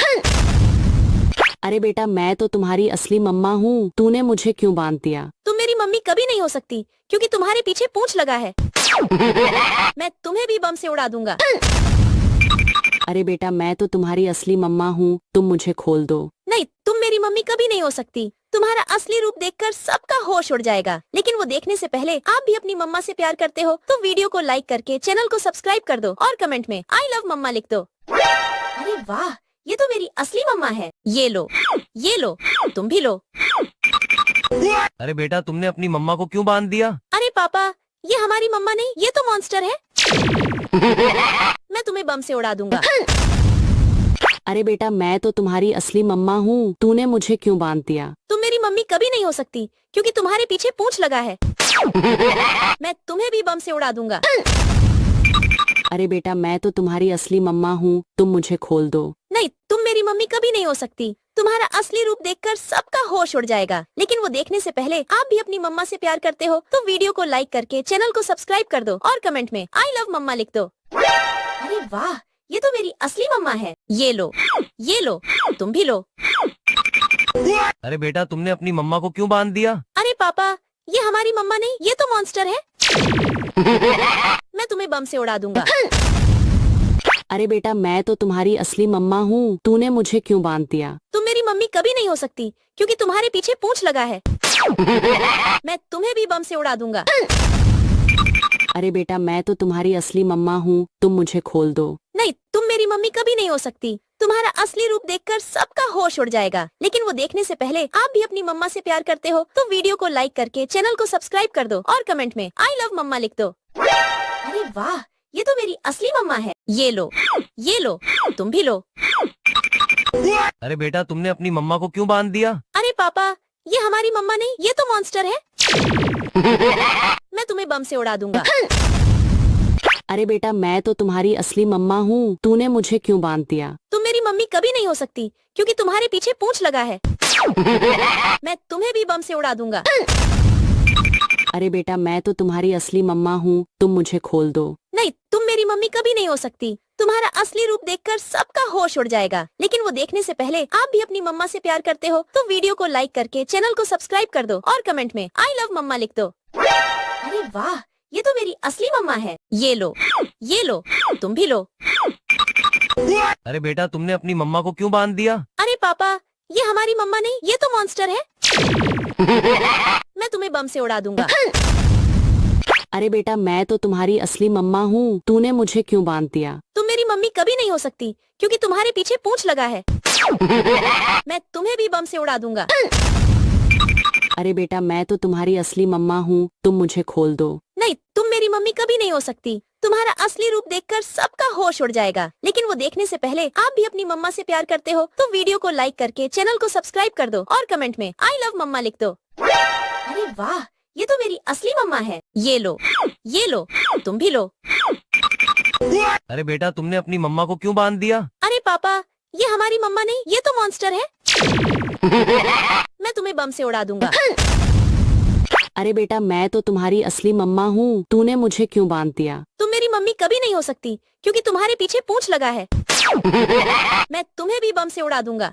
अरे बेटा मैं तो तुम्हारी असली मम्मा हूँ, तूने मुझे क्यों बांध दिया? तुम मेरी मम्मी कभी नहीं हो सकती क्योंकि तुम्हारे पीछे पूंछ लगा है। मैं तुम्हें भी बम से उड़ा दूंगा। अरे बेटा मैं तो तुम्हारी असली मम्मा हूँ, तुम मुझे खोल दो। नहीं, तुम मेरी मम्मी कभी नहीं हो सकती। तुम्हारा असली रूप देखकर सबका होश उड़ जाएगा। लेकिन वो देखने से पहले आप भी अपनी मम्मा से प्यार करते हो तो वीडियो को लाइक करके चैनल को सब्सक्राइब कर दो और कमेंट में आई लव मम्मा लिख दो। अरे वाह, ये तो मेरी असली मम्मा है। ये लो, तुम भी लो। अरे बेटा तुमने अपनी मम्मा को क्यों बांध दिया? अरे पापा, ये हमारी मम्मा नहीं, ये तो मॉन्स्टर है। मैं तुम्हें बम से उड़ा दूंगा। अरे बेटा मैं तो तुम्हारी असली मम्मा हूँ, तूने मुझे क्यों बांध दिया? तुम मेरी मम्मी कभी नहीं हो सकती क्योंकि तुम्हारे पीछे पूंछ लगा है। मैं तुम्हें भी बम से उड़ा दूंगा। अरे बेटा मैं तो तुम्हारी असली मम्मा हूँ, तुम मुझे खोल दो। नहीं, तुम मेरी मम्मी कभी नहीं हो सकती। तुम्हारा असली रूप देखकर सबका होश उड़ जाएगा। लेकिन वो देखने से पहले आप भी अपनी मम्मा से प्यार करते हो तो वीडियो को लाइक करके चैनल को सब्सक्राइब कर दो और कमेंट में आई लव मम्मा लिख दो। अरे वाह, ये तो मेरी असली मम्मा है। ये लो, तुम भी लो। अरे बेटा तुमने अपनी मम्मा को क्यों बांध दिया? अरे पापा, ये हमारी मम्मा नहीं, ये तो मॉन्स्टर है। मैं तुम्हें बम से उड़ा दूंगा। अरे बेटा मैं तो तुम्हारी असली मम्मा हूँ, तूने मुझे क्यों बांध दिया? तुम मेरी मम्मी कभी नहीं हो सकती क्योंकि तुम्हारे पीछे पूंछ लगा है। मैं तुम्हें भी बम से उड़ा दूंगा। अरे बेटा मैं तो तुम्हारी असली मम्मा हूँ, तुम मुझे खोल दो। नहीं, तुम मेरी मम्मी कभी नहीं हो सकती। तुम्हारा असली रूप देखकर सबका होश उड़ जाएगा। लेकिन वो देखने से पहले आप भी अपनी मम्मा से प्यार करते हो तो वीडियो को लाइक करके चैनल को सब्सक्राइब कर दो और कमेंट में आई लव मम्मा लिख दो। अरे वाह, ये तो मेरी असली मम्मा है। ये लो, तुम भी लो। अरे बेटा तुमने अपनी मम्मा को क्यों बांध दिया? अरे पापा, ये हमारी मम्मा नहीं, ये तो मॉन्स्टर है। मैं तुम्हें बम से उड़ा दूंगा। अरे बेटा मैं तो तुम्हारी असली मम्मा हूँ, तूने मुझे क्यों बांध दिया? तुम मेरी मम्मी कभी नहीं हो सकती क्योंकि तुम्हारे पीछे पूंछ लगा है। मैं तुम्हें भी बम से उड़ा दूंगा। अरे बेटा मैं तो तुम्हारी असली मम्मा हूँ, तुम मुझे खोल दो। नहीं, तुम मेरी मम्मी कभी नहीं हो सकती। तुम्हारा असली रूप देखकर सबका होश उड़ जाएगा। लेकिन वो देखने से पहले आप भी अपनी मम्मा से प्यार करते हो तो वीडियो को लाइक करके चैनल को सब्सक्राइब कर दो और कमेंट में आई लव मम्मा लिख दो। अरे वाह, ये तो मेरी असली मम्मा है। ये लो, तुम भी लो। अरे बेटा तुमने अपनी मम्मा को क्यों बांध दिया? अरे पापा, ये हमारी मम्मा नहीं, ये तो मॉन्स्टर है। मैं तुम्हें बम से उड़ा दूंगा। अरे बेटा मैं तो तुम्हारी असली मम्मा हूँ, तूने मुझे क्यों बांध दिया? तुम मेरी मम्मी कभी नहीं हो सकती क्योंकि तुम्हारे पीछे पूंछ लगा है। मैं तुम्हें भी बम से उड़ा दूंगा। अरे बेटा मैं तो तुम्हारी असली मम्मा हूँ, तुम मुझे खोल दो। नहीं, तुम मेरी मम्मी कभी नहीं हो सकती। तुम्हारा असली रूप देखकर सबका होश उड़ जाएगा। लेकिन वो देखने से पहले आप भी अपनी मम्मा से प्यार करते हो तो वीडियो को लाइक करके चैनल को सब्सक्राइब कर दो और कमेंट में आई लव मम्मा लिख दो। अरे वाह, ये तो मेरी असली मम्मा है। ये लो, तुम भी लो। अरे बेटा तुमने अपनी मम्मा को क्यों बांध दिया? अरे पापा, ये हमारी मम्मा नहीं, ये तो मॉन्स्टर है। मैं तुम्हें बम से उड़ा दूंगा। अरे बेटा मैं तो तुम्हारी असली मम्मा हूँ, तूने मुझे क्यों बांध दिया? तुम मेरी मम्मी कभी नहीं हो सकती क्योंकि तुम्हारे पीछे पूंछ लगा है। मैं तुम्हें भी बम से उड़ा दूंगा।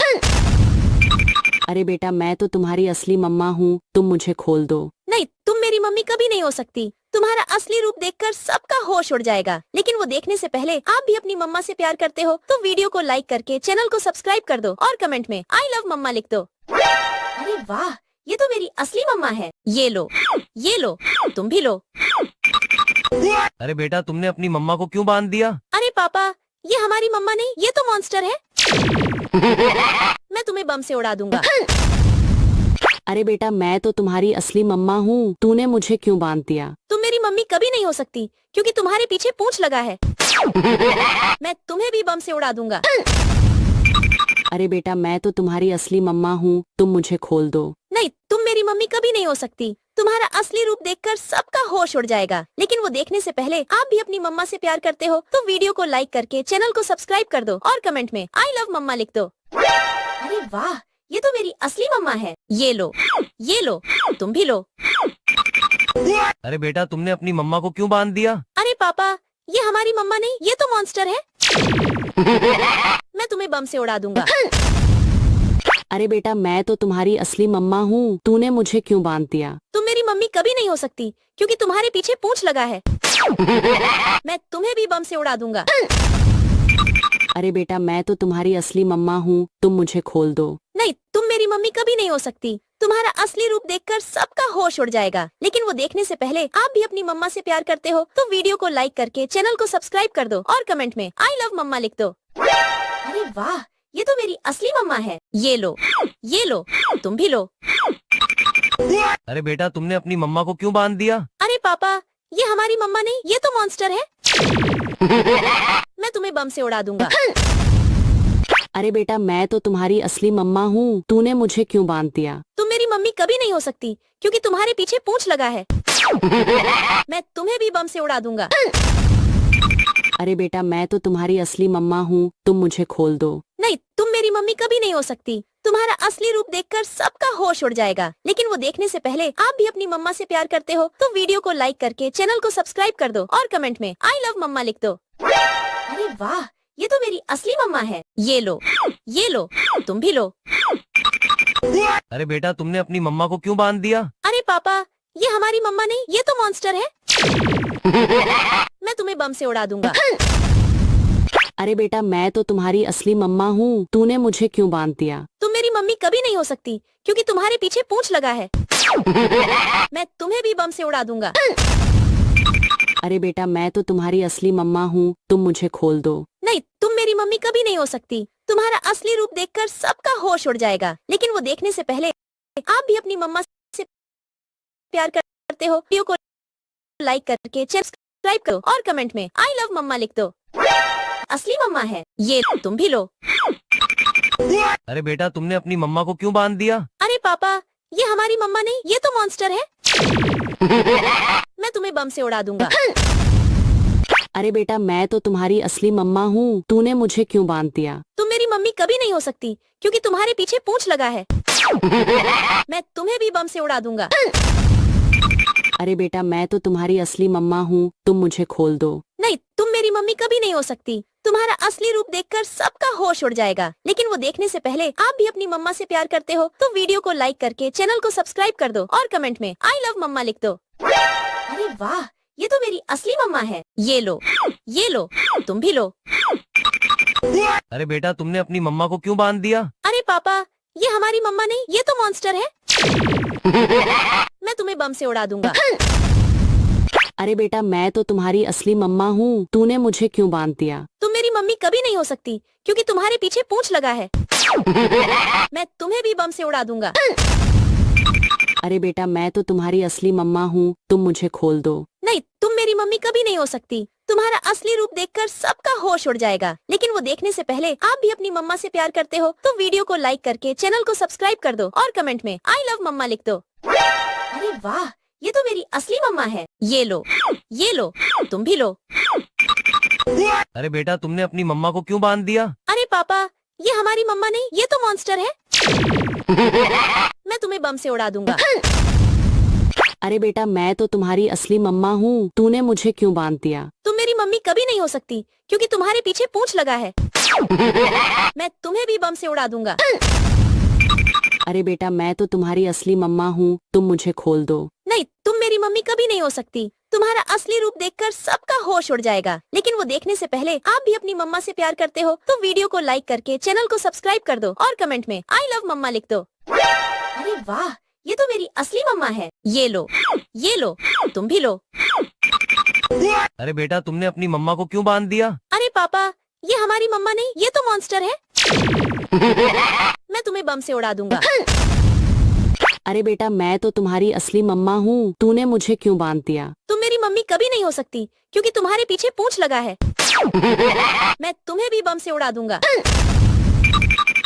अरे बेटा मैं तो तुम्हारी असली मम्मा हूँ, तुम मुझे खोल दो। नहीं, तुम मेरी मम्मी कभी नहीं हो सकती। तुम्हारा असली रूप देखकर सबका होश उड़ जाएगा। लेकिन वो देखने से पहले आप भी अपनी मम्मा से प्यार करते हो तो वीडियो को लाइक करके चैनल को सब्सक्राइब कर दो और कमेंट में आई लव मम्मा लिख दो। अरे वाह, ये तो मेरी असली मम्मा है। ये लो, तुम भी लो। अरे बेटा तुमने अपनी मम्मा को क्यों बांध दिया? अरे पापा, ये हमारी मम्मा नहीं, ये तो मॉन्स्टर है। मैं तुम्हें बम से उड़ा दूंगा। अरे बेटा मैं तो तुम्हारी असली मम्मा हूँ, तूने मुझे क्यों बांध दिया? तुम मेरी मम्मी कभी नहीं हो सकती क्योंकि तुम्हारे पीछे पूंछ लगा है। मैं तुम्हें भी बम से उड़ा दूंगा। अरे बेटा मैं तो तुम्हारी असली मम्मा हूँ, तुम मुझे खोल दो। नहीं, तुम मेरी मम्मी कभी नहीं हो सकती। तुम्हारा असली रूप देखकर सबका होश उड़ जाएगा। लेकिन वो देखने से पहले आप भी अपनी मम्मा से प्यार करते हो तो वीडियो को लाइक करके चैनल को सब्सक्राइब कर दो और कमेंट में आई लव मम्मा लिख दो। अरे वाह, ये तो मेरी असली मम्मा है। ये लो, तुम भी लो। अरे बेटा तुमने अपनी मम्मा को क्यों बांध दिया? अरे पापा, ये हमारी मम्मा नहीं, ये तो मॉन्स्टर है। मैं तुम्हें बम से उड़ा दूंगा। अरे बेटा मैं तो तुम्हारी असली मम्मा हूँ, तूने मुझे क्यों बांध दिया? तुम मेरी मम्मी कभी नहीं हो सकती क्योंकि तुम्हारे पीछे पूंछ लगा है। मैं तुम्हें भी बम से उड़ा दूंगा। अरे बेटा मैं तो तुम्हारी असली मम्मा हूँ, तुम मुझे खोल दो। नहीं, तुम मेरी मम्मी कभी नहीं हो सकती। तुम्हारा असली रूप देखकर सबका होश उड़ जाएगा। लेकिन वो देखने से पहले आप भी अपनी मम्मा से प्यार करते हो तो वीडियो को लाइक करके चैनल को सब्सक्राइब कर दो और कमेंट में आई लव मम्मा लिख दो। अरे वाह, ये तो मेरी असली मम्मा है। ये लो, तुम भी लो। अरे बेटा तुमने अपनी मम्मा को क्यों बांध दिया? अरे पापा, ये हमारी मम्मा नहीं, ये तो मॉन्स्टर है। मैं तुम्हें बम से उड़ा दूंगा। अरे बेटा मैं तो तुम्हारी असली मम्मा हूँ, तूने मुझे क्यों बांध दिया? तुम मेरी मम्मी कभी नहीं हो सकती क्योंकि तुम्हारे पीछे पूंछ लगा है। मैं तुम्हें भी बम से उड़ा दूंगा। अरे बेटा मैं तो तुम्हारी असली मम्मा हूँ, तुम मुझे खोल दो। नहीं, तुम मेरी मम्मी कभी नहीं हो सकती। तुम्हारा असली रूप देखकर सबका होश उड़ जाएगा। लेकिन वो देखने से पहले आप भी अपनी मम्मा से प्यार करते हो तो वीडियो को लाइक करके चैनल को सब्सक्राइब कर दो और कमेंट में आई लव मम्मा लिख दो। अरे वाह, ये तो मेरी असली मम्मा है। ये लो, तुम भी लो। अरे बेटा तुमने अपनी मम्मा को क्यों बांध दिया? अरे पापा, ये हमारी मम्मा नहीं, ये तो मॉन्स्टर है। मैं तुम्हें बम से उड़ा दूंगा। अरे बेटा मैं तो तुम्हारी असली मम्मा हूँ, तूने मुझे क्यों बांध दिया? तुम मेरी मम्मी कभी नहीं हो सकती क्योंकि तुम्हारे पीछे पूंछ लगा है। मैं तुम्हें भी बम से उड़ा दूंगा। अरे बेटा मैं तो तुम्हारी असली मम्मा हूँ, तुम मुझे खोल दो। नहीं, तुम मेरी मम्मी कभी नहीं हो सकती। तुम्हारा असली रूप देखकर सबका होश उड़ जाएगा। लेकिन वो देखने से पहले आप भी अपनी मम्मा से प्यार करते हो वीडियो को लाइक करके चैनल सब्सक्राइब करो और कमेंट में आई लव मम्मा लिख दो। असली मम्मा है। ये तुम भी लो। अरे बेटा तुमने अपनी मम्मा को क्यों बांध दिया? अरे पापा, ये हमारी मम्मा नहीं, ये तो मॉन्स्टर है। मैं तुम्हें बम से उड़ा दूंगा। अरे बेटा मैं तो तुम्हारी असली मम्मा हूँ, तूने मुझे क्यों बांध दिया? तुम मेरी मम्मी कभी नहीं हो सकती क्योंकि तुम्हारे पीछे पूंछ लगा है। मैं तुम्हें भी बम से उड़ा दूंगा। अरे बेटा मैं तो तुम्हारी असली मम्मा हूँ, तुम मुझे खोल दो। नहीं, तुम मेरी मम्मी कभी नहीं हो सकती। तुम्हारा असली रूप देखकर सबका होश उड़ जाएगा। लेकिन वो देखने से पहले आप भी अपनी मम्मा से प्यार करते हो तो वीडियो को लाइक करके चैनल को सब्सक्राइब कर दो और कमेंट में आई लव मम्मा लिख दो। अरे वाह, ये तो मेरी असली मम्मा है। ये लो, तुम भी लो। अरे बेटा तुमने अपनी मम्मा को क्यों बांध दिया? अरे पापा, ये हमारी मम्मा नहीं, ये तो मॉन्स्टर है। मैं तुम्हें बम से उड़ा दूंगा। अरे बेटा मैं तो तुम्हारी असली मम्मा हूँ, तूने मुझे क्यों बांध दिया? तुम मेरी मम्मी कभी नहीं हो सकती क्योंकि तुम्हारे पीछे पूंछ लगा है। मैं तुम्हें भी बम से उड़ा दूंगा। अरे बेटा मैं तो तुम्हारी असली मम्मा हूँ, तुम मुझे खोल दो। नहीं, तुम मेरी मम्मी कभी नहीं हो सकती। तुम्हारा असली रूप देखकर सबका होश उड़ जाएगा, लेकिन वो देखने से पहले आप भी अपनी मम्मा से प्यार करते हो तो वीडियो को लाइक करके चैनल को सब्सक्राइब कर दो और कमेंट में आई लव मम्मा लिख दो। अरे वाह, ये तो मेरी असली मम्मा है। ये लो, तुम भी लो। अरे बेटा तुमने अपनी मम्मा को क्यों बांध दिया? अरे पापा, ये हमारी मम्मा नहीं, ये तो मॉन्स्टर है। मैं तुम्हें बम से उड़ा दूंगा। अरे बेटा मैं तो तुम्हारी असली मम्मा हूँ, तूने मुझे क्यों बांध दिया? तुम मेरी मम्मी कभी नहीं हो सकती क्योंकि तुम्हारे पीछे पूंछ लगा है। मैं तुम्हें भी बम से उड़ा दूंगा। अरे बेटा मैं तो तुम्हारी असली मम्मा हूँ, तुम मुझे खोल दो। नहीं, तुम मेरी मम्मी कभी नहीं हो सकती। तुम्हारा असली रूप देखकर सबका होश उड़ जाएगा, लेकिन वो देखने से पहले आप भी अपनी मम्मा से प्यार करते हो तो वीडियो को लाइक करके चैनल को सब्सक्राइब कर दो और कमेंट में आई लव मम्मा लिख दो। अरे वाह, ये तो मेरी असली मम्मा है। ये लो, तुम भी लो। अरे बेटा तुमने अपनी मम्मा को क्यों बांध दिया? अरे पापा, ये हमारी मम्मा नहीं, ये तो मॉन्स्टर है। मैं तुम्हें बम से उड़ा दूंगा। अरे बेटा मैं तो तुम्हारी असली मम्मा हूँ, तूने मुझे क्यों बांध दिया? तुम मेरी मम्मी कभी नहीं हो सकती क्योंकि तुम्हारे पीछे पूंछ लगा है। मैं तुम्हें भी बम से उड़ा दूंगा।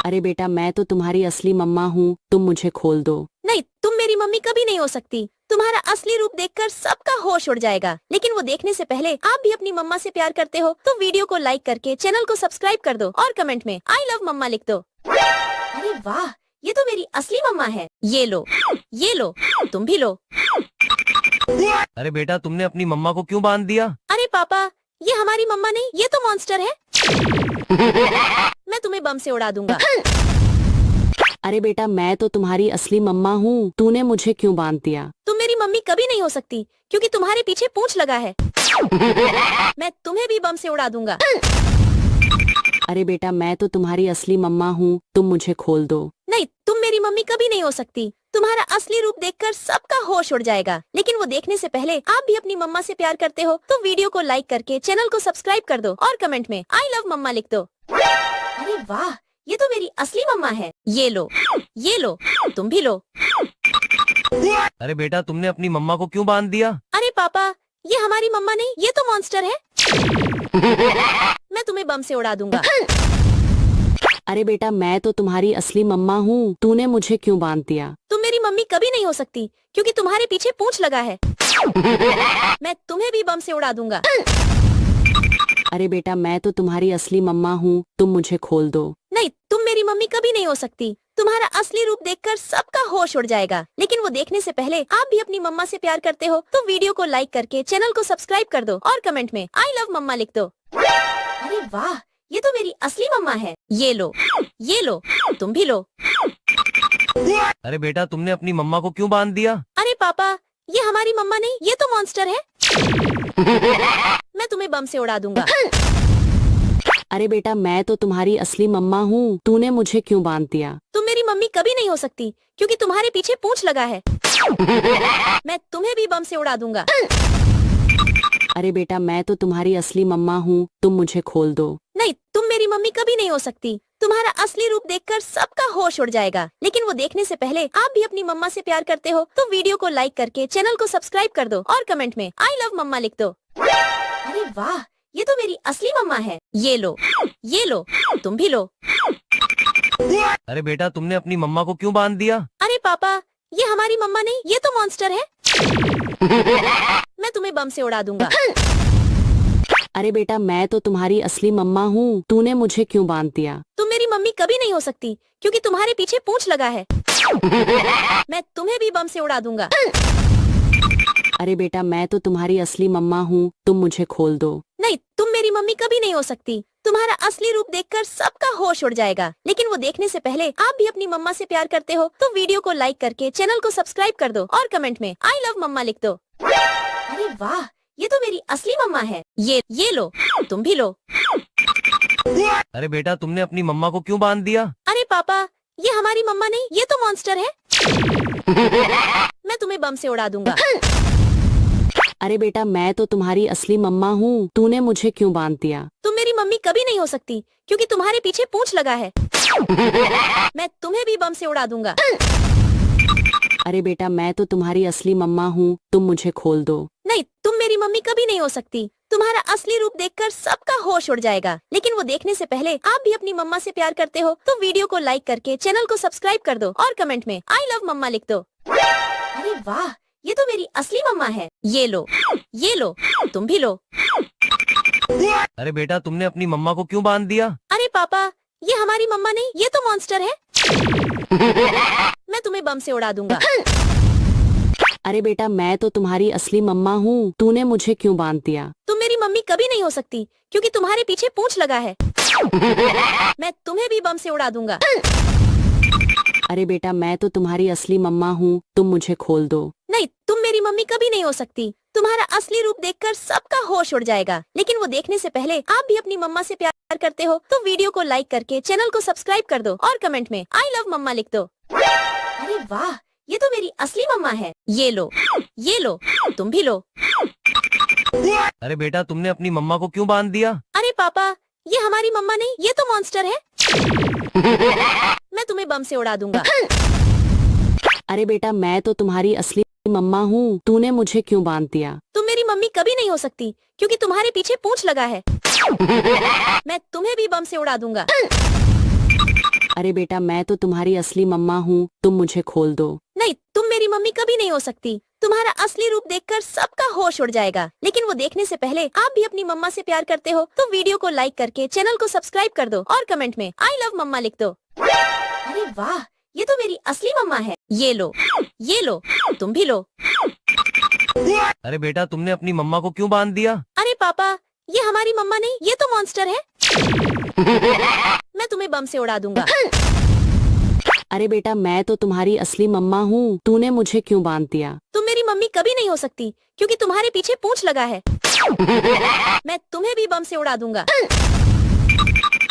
अरे बेटा मैं तो तुम्हारी असली मम्मा हूँ, तुम मुझे खोल दो। नहीं, तुम मेरी मम्मी कभी नहीं हो सकती। तुम्हारा असली रूप देखकर सबका होश उड़ जाएगा, लेकिन वो देखने से पहले आप भी अपनी मम्मा से प्यार करते हो तो वीडियो को लाइक करके चैनल को सब्सक्राइब कर दो और कमेंट में आई लव मम्मा लिख दो। अरे वाह, ये तो मेरी असली मम्मा है। ये लो, तुम भी लो। अरे बेटा तुमने अपनी मम्मा को क्यों बांध दिया? अरे पापा, ये हमारी मम्मा नहीं, ये तो मॉन्स्टर है। मैं तुम्हें बम से उड़ा दूंगा। अरे बेटा मैं तो तुम्हारी असली मम्मा हूँ, तूने मुझे क्यों बांध दिया? तुम मेरी मम्मी कभी नहीं हो सकती क्योंकि तुम्हारे पीछे पूंछ लगा है। मैं तुम्हें भी बम से उड़ा दूंगा। अरे बेटा मैं तो तुम्हारी असली मम्मा हूँ, तुम मुझे खोल दो। नहीं, तुम मेरी मम्मी कभी नहीं हो सकती। तुम्हारा असली रूप देखकर सबका होश उड़ जाएगा, लेकिन वो देखने से पहले आप भी अपनी मम्मा से प्यार करते हो तो वीडियो को लाइक करके चैनल को सब्सक्राइब कर दो और कमेंट में आई लव मम्मा लिख दो। अरे वाह, ये तो मेरी असली मम्मा है। ये लो, तुम भी लो। अरे बेटा तुमने अपनी मम्मा को क्यों बांध दिया? अरे पापा, ये हमारी मम्मा नहीं, ये तो मॉन्स्टर है। मैं तुम्हें बम से उड़ा दूंगा। अरे बेटा मैं तो तुम्हारी असली मम्मा हूँ, तूने मुझे क्यों बांध दिया? तुम मेरी मम्मी कभी नहीं हो सकती क्योंकि तुम्हारे पीछे पूंछ लगा है। मैं तुम्हें भी बम से उड़ा दूंगा। अरे बेटा मैं तो तुम्हारी असली मम्मा हूँ, तुम मुझे खोल दो। नहीं, तुम मेरी मम्मी कभी नहीं हो सकती। तुम्हारा असली रूप देखकर सबका होश उड़ जाएगा, लेकिन वो देखने से पहले आप भी अपनी मम्मा से प्यार करते हो तो वीडियो को लाइक करके चैनल को सब्सक्राइब कर दो और कमेंट में आई लव मम्मा लिख दो। अरे वाह, ये तो मेरी असली मम्मा है। ये लो, तुम भी लो। अरे बेटा तुमने अपनी मम्मा को क्यों बांध दिया? अरे पापा, ये हमारी मम्मा नहीं, ये तो मॉन्स्टर है। मैं तुम्हें बम से उड़ा दूंगा। अरे बेटा मैं तो तुम्हारी असली मम्मा हूँ, तूने मुझे क्यों बांध दिया? तुम मेरी मम्मी कभी नहीं हो सकती क्योंकि तुम्हारे पीछे पूंछ लगा है। मैं तुम्हें भी बम से उड़ा दूंगा। अरे बेटा मैं तो तुम्हारी असली मम्मा हूँ, तुम मुझे खोल दो। नहीं, तुम मेरी मम्मी कभी नहीं हो सकती। तुम्हारा असली रूप देखकर सबका होश उड़ जाएगा, लेकिन वो देखने से पहले आप भी अपनी मम्मा से प्यार करते हो तो वीडियो को लाइक करके चैनल को सब्सक्राइब कर दो और कमेंट में आई लव मम्मा लिख दो। अरे वाह, ये तो मेरी असली मम्मा है। ये लो, तुम भी लो। अरे बेटा तुमने अपनी मम्मा को क्यों बांध दिया? अरे पापा, ये हमारी मम्मा नहीं, ये तो मॉन्स्टर है। मैं तुम्हें बम से उड़ा दूंगा। अरे बेटा मैं तो तुम्हारी असली मम्मा हूँ, तूने मुझे क्यों बांध दिया? तुम मेरी मम्मी कभी नहीं हो सकती क्योंकि तुम्हारे पीछे पूंछ लगा है। मैं तुम्हें भी बम से उड़ा दूंगा। अरे बेटा मैं तो तुम्हारी असली मम्मा हूँ, तुम मुझे खोल दो। नहीं, तुम मेरी मम्मी कभी नहीं हो सकती। तुम्हारा असली रूप देखकर सबका होश उड़ जाएगा, लेकिन वो देखने से पहले आप भी अपनी मम्मा से प्यार करते हो तो वीडियो को लाइक करके चैनल को सब्सक्राइब कर दो और कमेंट में आई लव मम्मा लिख दो। अरे वाह, ये तो मेरी असली मम्मा है। ये लो, तुम भी लो। अरे बेटा तुमने अपनी मम्मा को क्यों बांध दिया? अरे पापा, ये हमारी मम्मा नहीं, ये तो मॉन्स्टर है। मैं तुम्हें बम से उड़ा दूंगा। अरे बेटा मैं तो तुम्हारी असली मम्मा हूँ, तूने मुझे क्यों बांध दिया? तुम मेरी मम्मी कभी नहीं हो सकती क्योंकि तुम्हारे पीछे पूंछ लगा है। मैं तुम्हें भी बम से उड़ा दूंगा। अरे बेटा मैं तो तुम्हारी असली मम्मा हूँ, तुम मुझे खोल दो। नहीं, तुम मेरी मम्मी कभी नहीं हो सकती। तुम्हारा असली रूप देखकर सबका होश उड़ जाएगा, लेकिन वो देखने से पहले आप भी अपनी मम्मा से प्यार करते हो तो वीडियो को लाइक करके चैनल को सब्सक्राइब कर दो और कमेंट में आई लव मम्मा लिख दो। अरे वाह, ये तो मेरी असली मम्मा है। ये लो, तुम भी लो। अरे बेटा तुमने अपनी मम्मा को क्यों बांध दिया? अरे पापा, ये हमारी मम्मा नहीं, ये तो मॉन्स्टर है। मैं तुम्हें बम से उड़ा दूंगा। अरे बेटा मैं तो तुम्हारी असली मम्मा हूँ, तूने मुझे क्यों बांध दिया? तुम मेरी मम्मी कभी नहीं हो सकती क्योंकि तुम्हारे पीछे पूंछ लगा है। मैं तुम्हें भी बम से उड़ा दूंगा। अरे बेटा मैं तो तुम्हारी असली मम्मा हूँ, तुम मुझे खोल दो। नहीं, तुम मेरी मम्मी कभी नहीं हो सकती। तुम्हारा असली रूप देखकर सबका होश उड़ जाएगा, लेकिन वो देखने से पहले आप भी अपनी मम्मा से प्यार करते हो तो वीडियो को लाइक करके चैनल को सब्सक्राइब कर दो और कमेंट में आई लव मम्मा लिख दो। अरे वाह, ये तो मेरी असली मम्मा है। ये लो, तुम भी लो। अरे बेटा तुमने अपनी मम्मा को क्यों बांध दिया? अरे पापा, ये हमारी मम्मा नहीं, ये तो मॉन्स्टर है। मैं तुम्हें बम से उड़ा दूंगा। अरे बेटा मैं तो तुम्हारी असली मम्मा हूँ, तूने मुझे क्यों बांध दिया? तुम मेरी मम्मी कभी नहीं हो सकती क्योंकि तुम्हारे पीछे पूंछ लगा है। मैं तुम्हें भी बम से उड़ा दूंगा। अरे बेटा मैं तो तुम्हारी असली मम्मा हूँ, तुम मुझे खोल दो। नहीं, तुम मेरी मम्मी कभी नहीं हो सकती। तुम्हारा असली रूप देखकर सबका होश उड़ जाएगा, लेकिन वो देखने से पहले आप भी अपनी मम्मा से प्यार करते हो तो वीडियो को लाइक करके चैनल को सब्सक्राइब कर दो और कमेंट में आई लव मम्मा लिख दो। अरे वाह, ये तो मेरी असली मम्मा है। ये लो, तुम भी लो। अरे बेटा तुमने अपनी मम्मा को क्यों बांध दिया? अरे पापा, ये हमारी मम्मा नहीं, ये तो मॉन्स्टर है। मैं तुम्हें बम से उड़ा दूंगा। अरे बेटा मैं तो तुम्हारी असली मम्मा हूँ, तूने मुझे क्यों बांध दिया? तुम मेरी मम्मी कभी नहीं हो सकती क्योंकि तुम्हारे पीछे पूंछ लगा है। मैं तुम्हें भी बम से उड़ा दूंगा।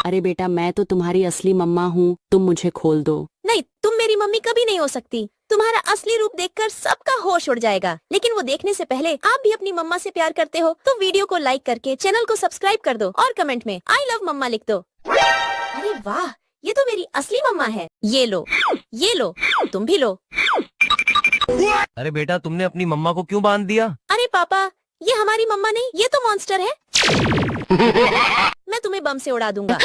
अरे बेटा मैं तो तुम्हारी असली मम्मा हूँ, तुम मुझे खोल दो। नहीं, तुम मेरी मम्मी कभी नहीं हो सकती। तुम्हारा असली रूप देखकर सबका होश उड़ जाएगा, लेकिन वो देखने से पहले आप भी अपनी मम्मा से प्यार करते हो तो वीडियो को लाइक करके चैनल को सब्सक्राइब कर दो और कमेंट में आई लव मम्मा लिख दो। अरे वाह, ये तो मेरी असली मम्मा है। ये लो, तुम भी लो। अरे बेटा तुमने अपनी मम्मा को क्यों बांध दिया? अरे पापा, ये हमारी मम्मा नहीं, ये तो मॉन्स्टर है। मैं तुम्हें बम से उड़ा दूंगा।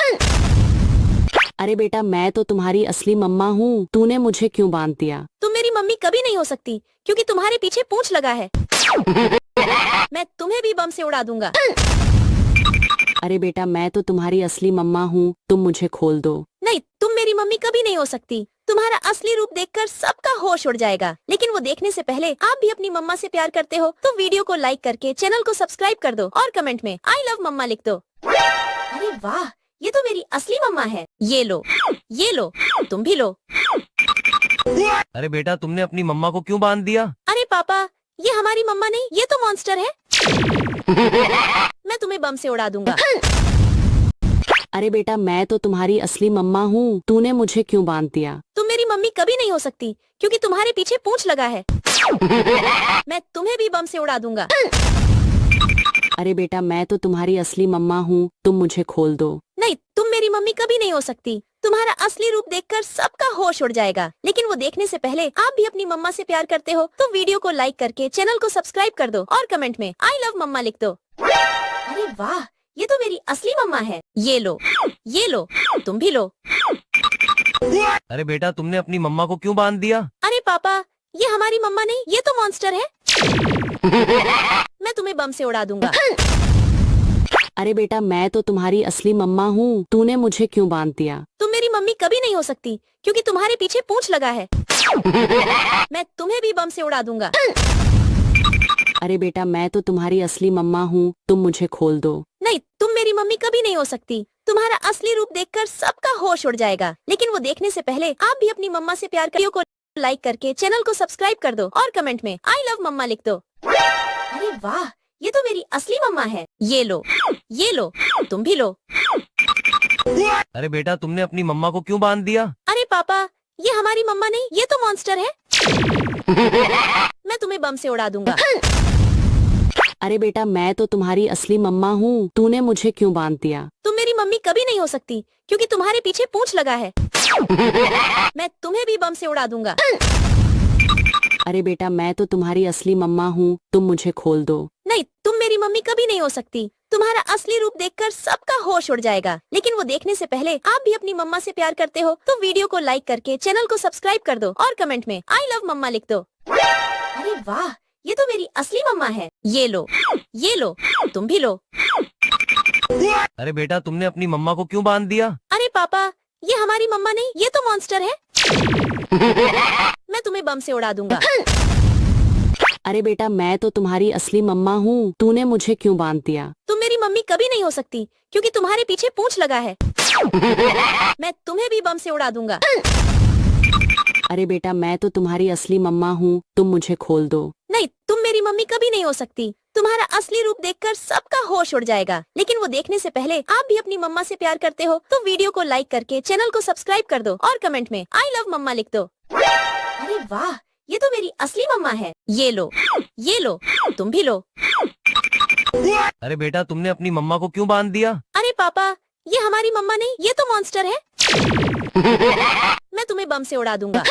अरे बेटा मैं तो तुम्हारी असली मम्मा हूँ, तूने मुझे क्यों बांध दिया? तुम मेरी मम्मी कभी नहीं हो सकती क्योंकि तुम्हारे पीछे पूंछ लगा है। मैं तुम्हें भी बम से उड़ा दूंगा। अरे बेटा मैं तो तुम्हारी असली मम्मा हूँ, तुम मुझे खोल दो। नहीं, तुम मेरी मम्मी कभी नहीं हो सकती। तुम्हारा असली रूप देखकर सबका होश उड़ जाएगा, लेकिन वो देखने से पहले आप भी अपनी मम्मा से प्यार करते हो तो वीडियो को लाइक करके चैनल को सब्सक्राइब कर दो और कमेंट में आई लव मम्मा लिख दो। अरे वाह, ये तो मेरी असली मम्मा है। ये लो, तुम भी लो। अरे बेटा तुमने अपनी मम्मा को क्यों बांध दिया? अरे पापा, ये हमारी मम्मा नहीं, ये तो मॉन्स्टर है। मैं तुम्हें बम से उड़ा दूंगा। अरे बेटा मैं तो तुम्हारी असली मम्मा हूँ, तूने मुझे क्यों बांध दिया? तुम मेरी मम्मी कभी नहीं हो सकती क्योंकि तुम्हारे पीछे पूंछ लगा है। मैं तुम्हें भी बम से उड़ा दूंगा। अरे बेटा मैं तो तुम्हारी असली मम्मा हूँ, तुम मुझे खोल दो। नहीं, तुम मेरी मम्मी कभी नहीं हो सकती। तुम्हारा असली रूप देखकर सबका होश उड़ जाएगा, लेकिन वो देखने से पहले आप भी अपनी मम्मा से प्यार करते हो तो वीडियो को लाइक करके चैनल को सब्सक्राइब कर दो और कमेंट में आई लव मम्मा लिख दो। अरे वाह, ये तो मेरी असली मम्मा है। ये लो, तुम भी लो। अरे बेटा तुमने अपनी मम्मा को क्यों बांध दिया? अरे पापा, ये हमारी मम्मा नहीं, ये तो मॉन्स्टर है। मैं तुम्हें बम से उड़ा दूंगा। अरे बेटा मैं तो तुम्हारी असली मम्मा हूँ, तूने मुझे क्यों बांध दिया? तुम मेरी मम्मी कभी नहीं हो सकती क्योंकि तुम्हारे पीछे पूंछ लगा है। मैं तुम्हें भी बम से उड़ा दूंगा। अरे बेटा मैं तो तुम्हारी असली मम्मा हूँ, तुम मुझे खोल दो। नहीं, तुम मेरी मम्मी कभी नहीं हो सकती। तुम्हारा असली रूप देखकर सबका होश उड़ जाएगा, लेकिन वो देखने से पहले आप भी अपनी मम्मा से प्यार वीडियो को लाइक करके चैनल को सब्सक्राइब कर दो और कमेंट में आई लव मम्मा लिख दो। अरे वाह, ये तो मेरी असली मम्मा है। ये लो, तुम भी लो। अरे बेटा तुमने अपनी मम्मा को क्यों बांध दिया? अरे पापा, ये हमारी मम्मा नहीं, ये तो मॉन्स्टर है। मैं तुम्हें बम से उड़ा दूंगा। अरे बेटा मैं तो तुम्हारी असली मम्मा हूँ, तूने मुझे क्यों बांध दिया? तुम मेरी मम्मी कभी नहीं हो सकती क्योंकि तुम्हारे पीछे पूंछ लगा है। मैं तुम्हें भी बम से उड़ा दूंगा। अरे बेटा मैं तो तुम्हारी असली मम्मा हूँ, तुम मुझे खोल दो। नहीं, तुम मेरी मम्मी कभी नहीं हो सकती। तुम्हारा असली रूप देखकर सबका होश उड़ जाएगा। लेकिन वो देखने से पहले आप भी अपनी मम्मा से प्यार करते हो तो वीडियो को लाइक करके चैनल को सब्सक्राइब कर दो और कमेंट में आई लव मम्मा लिख दो। अरे वाह, ये तो मेरी असली मम्मा है। ये लो, तुम भी लो। अरे बेटा तुमने अपनी मम्मा को क्यों बांध दिया? अरे पापा, ये हमारी मम्मा नहीं, ये तो मॉन्स्टर है। मैं तुम्हें बम से उड़ा दूंगा। अरे बेटा मैं तो तुम्हारी असली मम्मा हूँ, तूने मुझे क्यों बांध दिया? तुम मेरी मम्मी कभी नहीं हो सकती क्योंकि तुम्हारे पीछे पूंछ लगा है। मैं तुम्हें भी बम से उड़ा दूंगा। अरे बेटा मैं तो तुम्हारी असली मम्मा हूँ, तुम मुझे खोल दो। नहीं, तुम मेरी मम्मी कभी नहीं हो सकती। तुम्हारा असली रूप देखकर सबका होश उड़ जाएगा। लेकिन वो देखने से पहले आप भी अपनी मम्मा से प्यार करते हो तो वीडियो को लाइक करके चैनल को सब्सक्राइब कर दो और कमेंट में आई लव मम्मा लिख दो। अरे वाह, ये तो मेरी असली मम्मा है। ये लो, तुम भी लो। अरे बेटा तुमने अपनी मम्मा को क्यों बांध दिया? अरे पापा, ये हमारी मम्मा नहीं, ये तो मॉन्स्टर है। मैं तुम्हें बम से उड़ा दूंगा।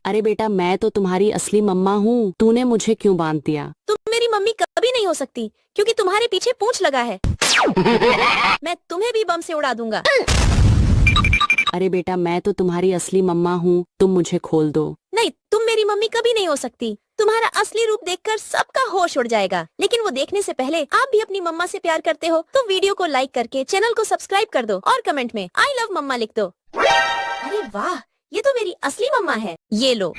अरे बेटा मैं तो तुम्हारी असली मम्मा हूँ, तूने मुझे क्यों बांध दिया? तुम मेरी मम्मी कभी नहीं हो सकती क्योंकि तुम्हारे पीछे पूंछ लगा है। मैं तुम्हें भी बम से उड़ा दूंगा। अरे बेटा मैं तो तुम्हारी असली मम्मा हूँ, तुम मुझे खोल दो। नहीं, तुम मेरी मम्मी कभी नहीं हो सकती। तुम्हारा असली रूप देखकर सबका होश उड़ जाएगा। लेकिन वो देखने से पहले आप भी अपनी मम्मा से प्यार करते हो तो वीडियो को लाइक करके चैनल को सब्सक्राइब कर दो और कमेंट में आई लव मम्मा लिख दो। अरे वाह, ये तो मेरी असली मम्मा है। ये लो,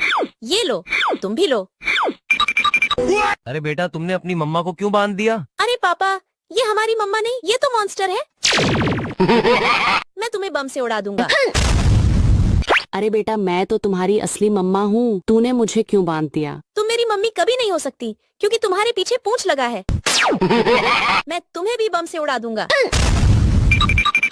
तुम भी लो। अरे बेटा तुमने अपनी मम्मा को क्यों बांध दिया? अरे पापा, ये हमारी मम्मा नहीं, ये तो मॉन्स्टर है। मैं तुम्हें बम से उड़ा दूंगा। अरे बेटा मैं तो तुम्हारी असली मम्मा हूँ, तूने मुझे क्यों बांध दिया? तुम मेरी मम्मी कभी नहीं हो सकती क्योंकि तुम्हारे पीछे पूंछ लगा है। मैं तुम्हें भी बम से उड़ा दूंगा।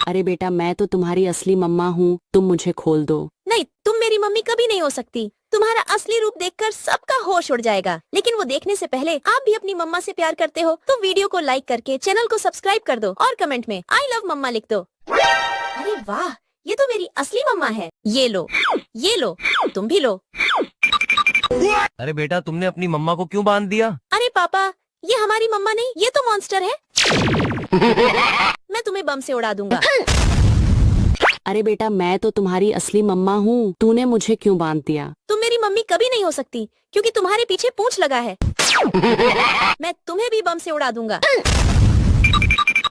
अरे बेटा मैं तो तुम्हारी असली मम्मा हूँ, तुम मुझे खोल दो। नहीं, तुम मेरी मम्मी कभी नहीं हो सकती। तुम्हारा असली रूप देखकर सबका होश उड़ जाएगा। लेकिन वो देखने से पहले आप भी अपनी मम्मा से प्यार करते हो तो वीडियो को लाइक करके चैनल को सब्सक्राइब कर दो और कमेंट में आई लव मम्मा लिख दो। अरे वाह, ये तो मेरी असली मम्मा है। ये लो, तुम भी लो। अरे बेटा तुमने अपनी मम्मा को क्यों बांध दिया? अरे पापा, ये हमारी मम्मा नहीं, ये तो मॉन्स्टर है। मैं तुम्हें बम से उड़ा दूंगा। अरे बेटा मैं तो तुम्हारी असली मम्मा हूँ, तूने मुझे क्यों बांध दिया? तुम मेरी मम्मी कभी नहीं हो सकती क्योंकि तुम्हारे पीछे पूंछ लगा है। मैं तुम्हें भी बम से उड़ा दूंगा।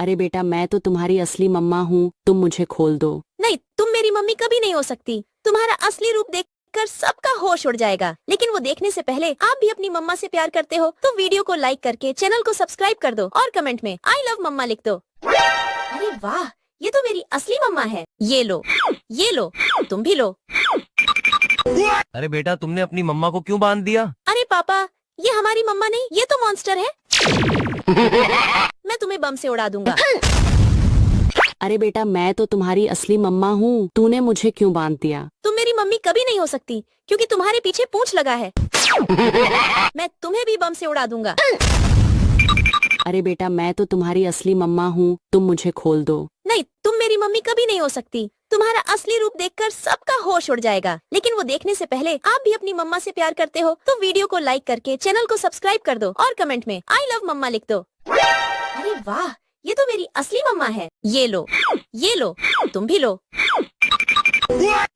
अरे बेटा मैं तो तुम्हारी असली मम्मा हूँ, तुम मुझे खोल दो। नहीं, तुम मेरी मम्मी कभी नहीं हो सकती। तुम्हारा असली रूप देखकर सबका होश उड़ जाएगा। लेकिन वो देखने से पहले आप भी अपनी मम्मा से प्यार करते हो तो वीडियो को लाइक करके चैनल को सब्सक्राइब कर दो और कमेंट में आई लव मम्मा लिख दो। अरे वाह, ये तो मेरी असली मम्मा है। ये लो, तुम भी लो। अरे बेटा तुमने अपनी मम्मा को क्यों बांध दिया? अरे पापा, ये हमारी मम्मा नहीं, ये तो मॉन्स्टर है। मैं तुम्हें बम से उड़ा दूंगा। अरे बेटा मैं तो तुम्हारी असली मम्मा हूँ, तूने मुझे क्यों बांध दिया? तुम मेरी मम्मी कभी नहीं हो सकती क्योंकि तुम्हारे पीछे पूंछ लगा है। मैं तुम्हें भी बम से उड़ा दूंगा। अरे बेटा मैं तो तुम्हारी असली मम्मा हूँ, तुम मुझे खोल दो। नहीं, तुम मेरी मम्मी कभी नहीं हो सकती। तुम्हारा असली रूप देखकर सबका होश उड़ जाएगा। लेकिन वो देखने से पहले आप भी अपनी मम्मा से प्यार करते हो तो वीडियो को लाइक करके चैनल को सब्सक्राइब कर दो और कमेंट में आई लव मम्मा लिख दो। अरे वाह, ये तो मेरी असली मम्मा है। ये लो, तुम भी लो।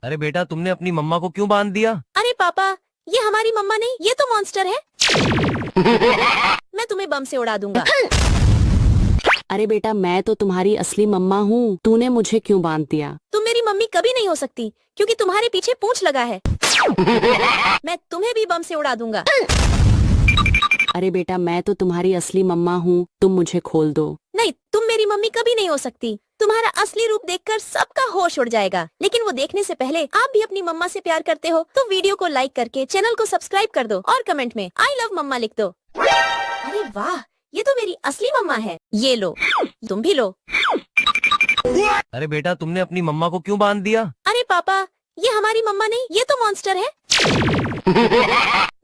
अरे बेटा तुमने अपनी मम्मा को क्यों बांध दिया? अरे पापा, ये हमारी मम्मा नहीं, ये तो मॉन्स्टर है। मैं तुम्हें बम से उड़ा दूंगा। अरे बेटा मैं तो तुम्हारी असली मम्मा हूँ, तूने मुझे क्यों बांध दिया? तुम मेरी मम्मी कभी नहीं हो सकती क्योंकि तुम्हारे पीछे पूंछ लगा है। मैं तुम्हें भी बम से उड़ा दूंगा। अरे बेटा मैं तो तुम्हारी असली मम्मा हूँ, तुम मुझे खोल दो। नहीं, तुम मेरी मम्मी कभी नहीं हो सकती। तुम्हारा असली रूप देखकर सबका होश उड़ जाएगा। लेकिन वो देखने से पहले आप भी अपनी मम्मा से प्यार करते हो तो वीडियो को लाइक करके चैनल को सब्सक्राइब कर दो और कमेंट में आई लव मम्मा लिख दो। अरे वाह, ये तो मेरी असली मम्मा है। ये लो, तुम भी लो। अरे बेटा तुमने अपनी मम्मा को क्यों बांध दिया? अरे पापा, ये हमारी मम्मा नहीं, ये तो मॉन्स्टर है।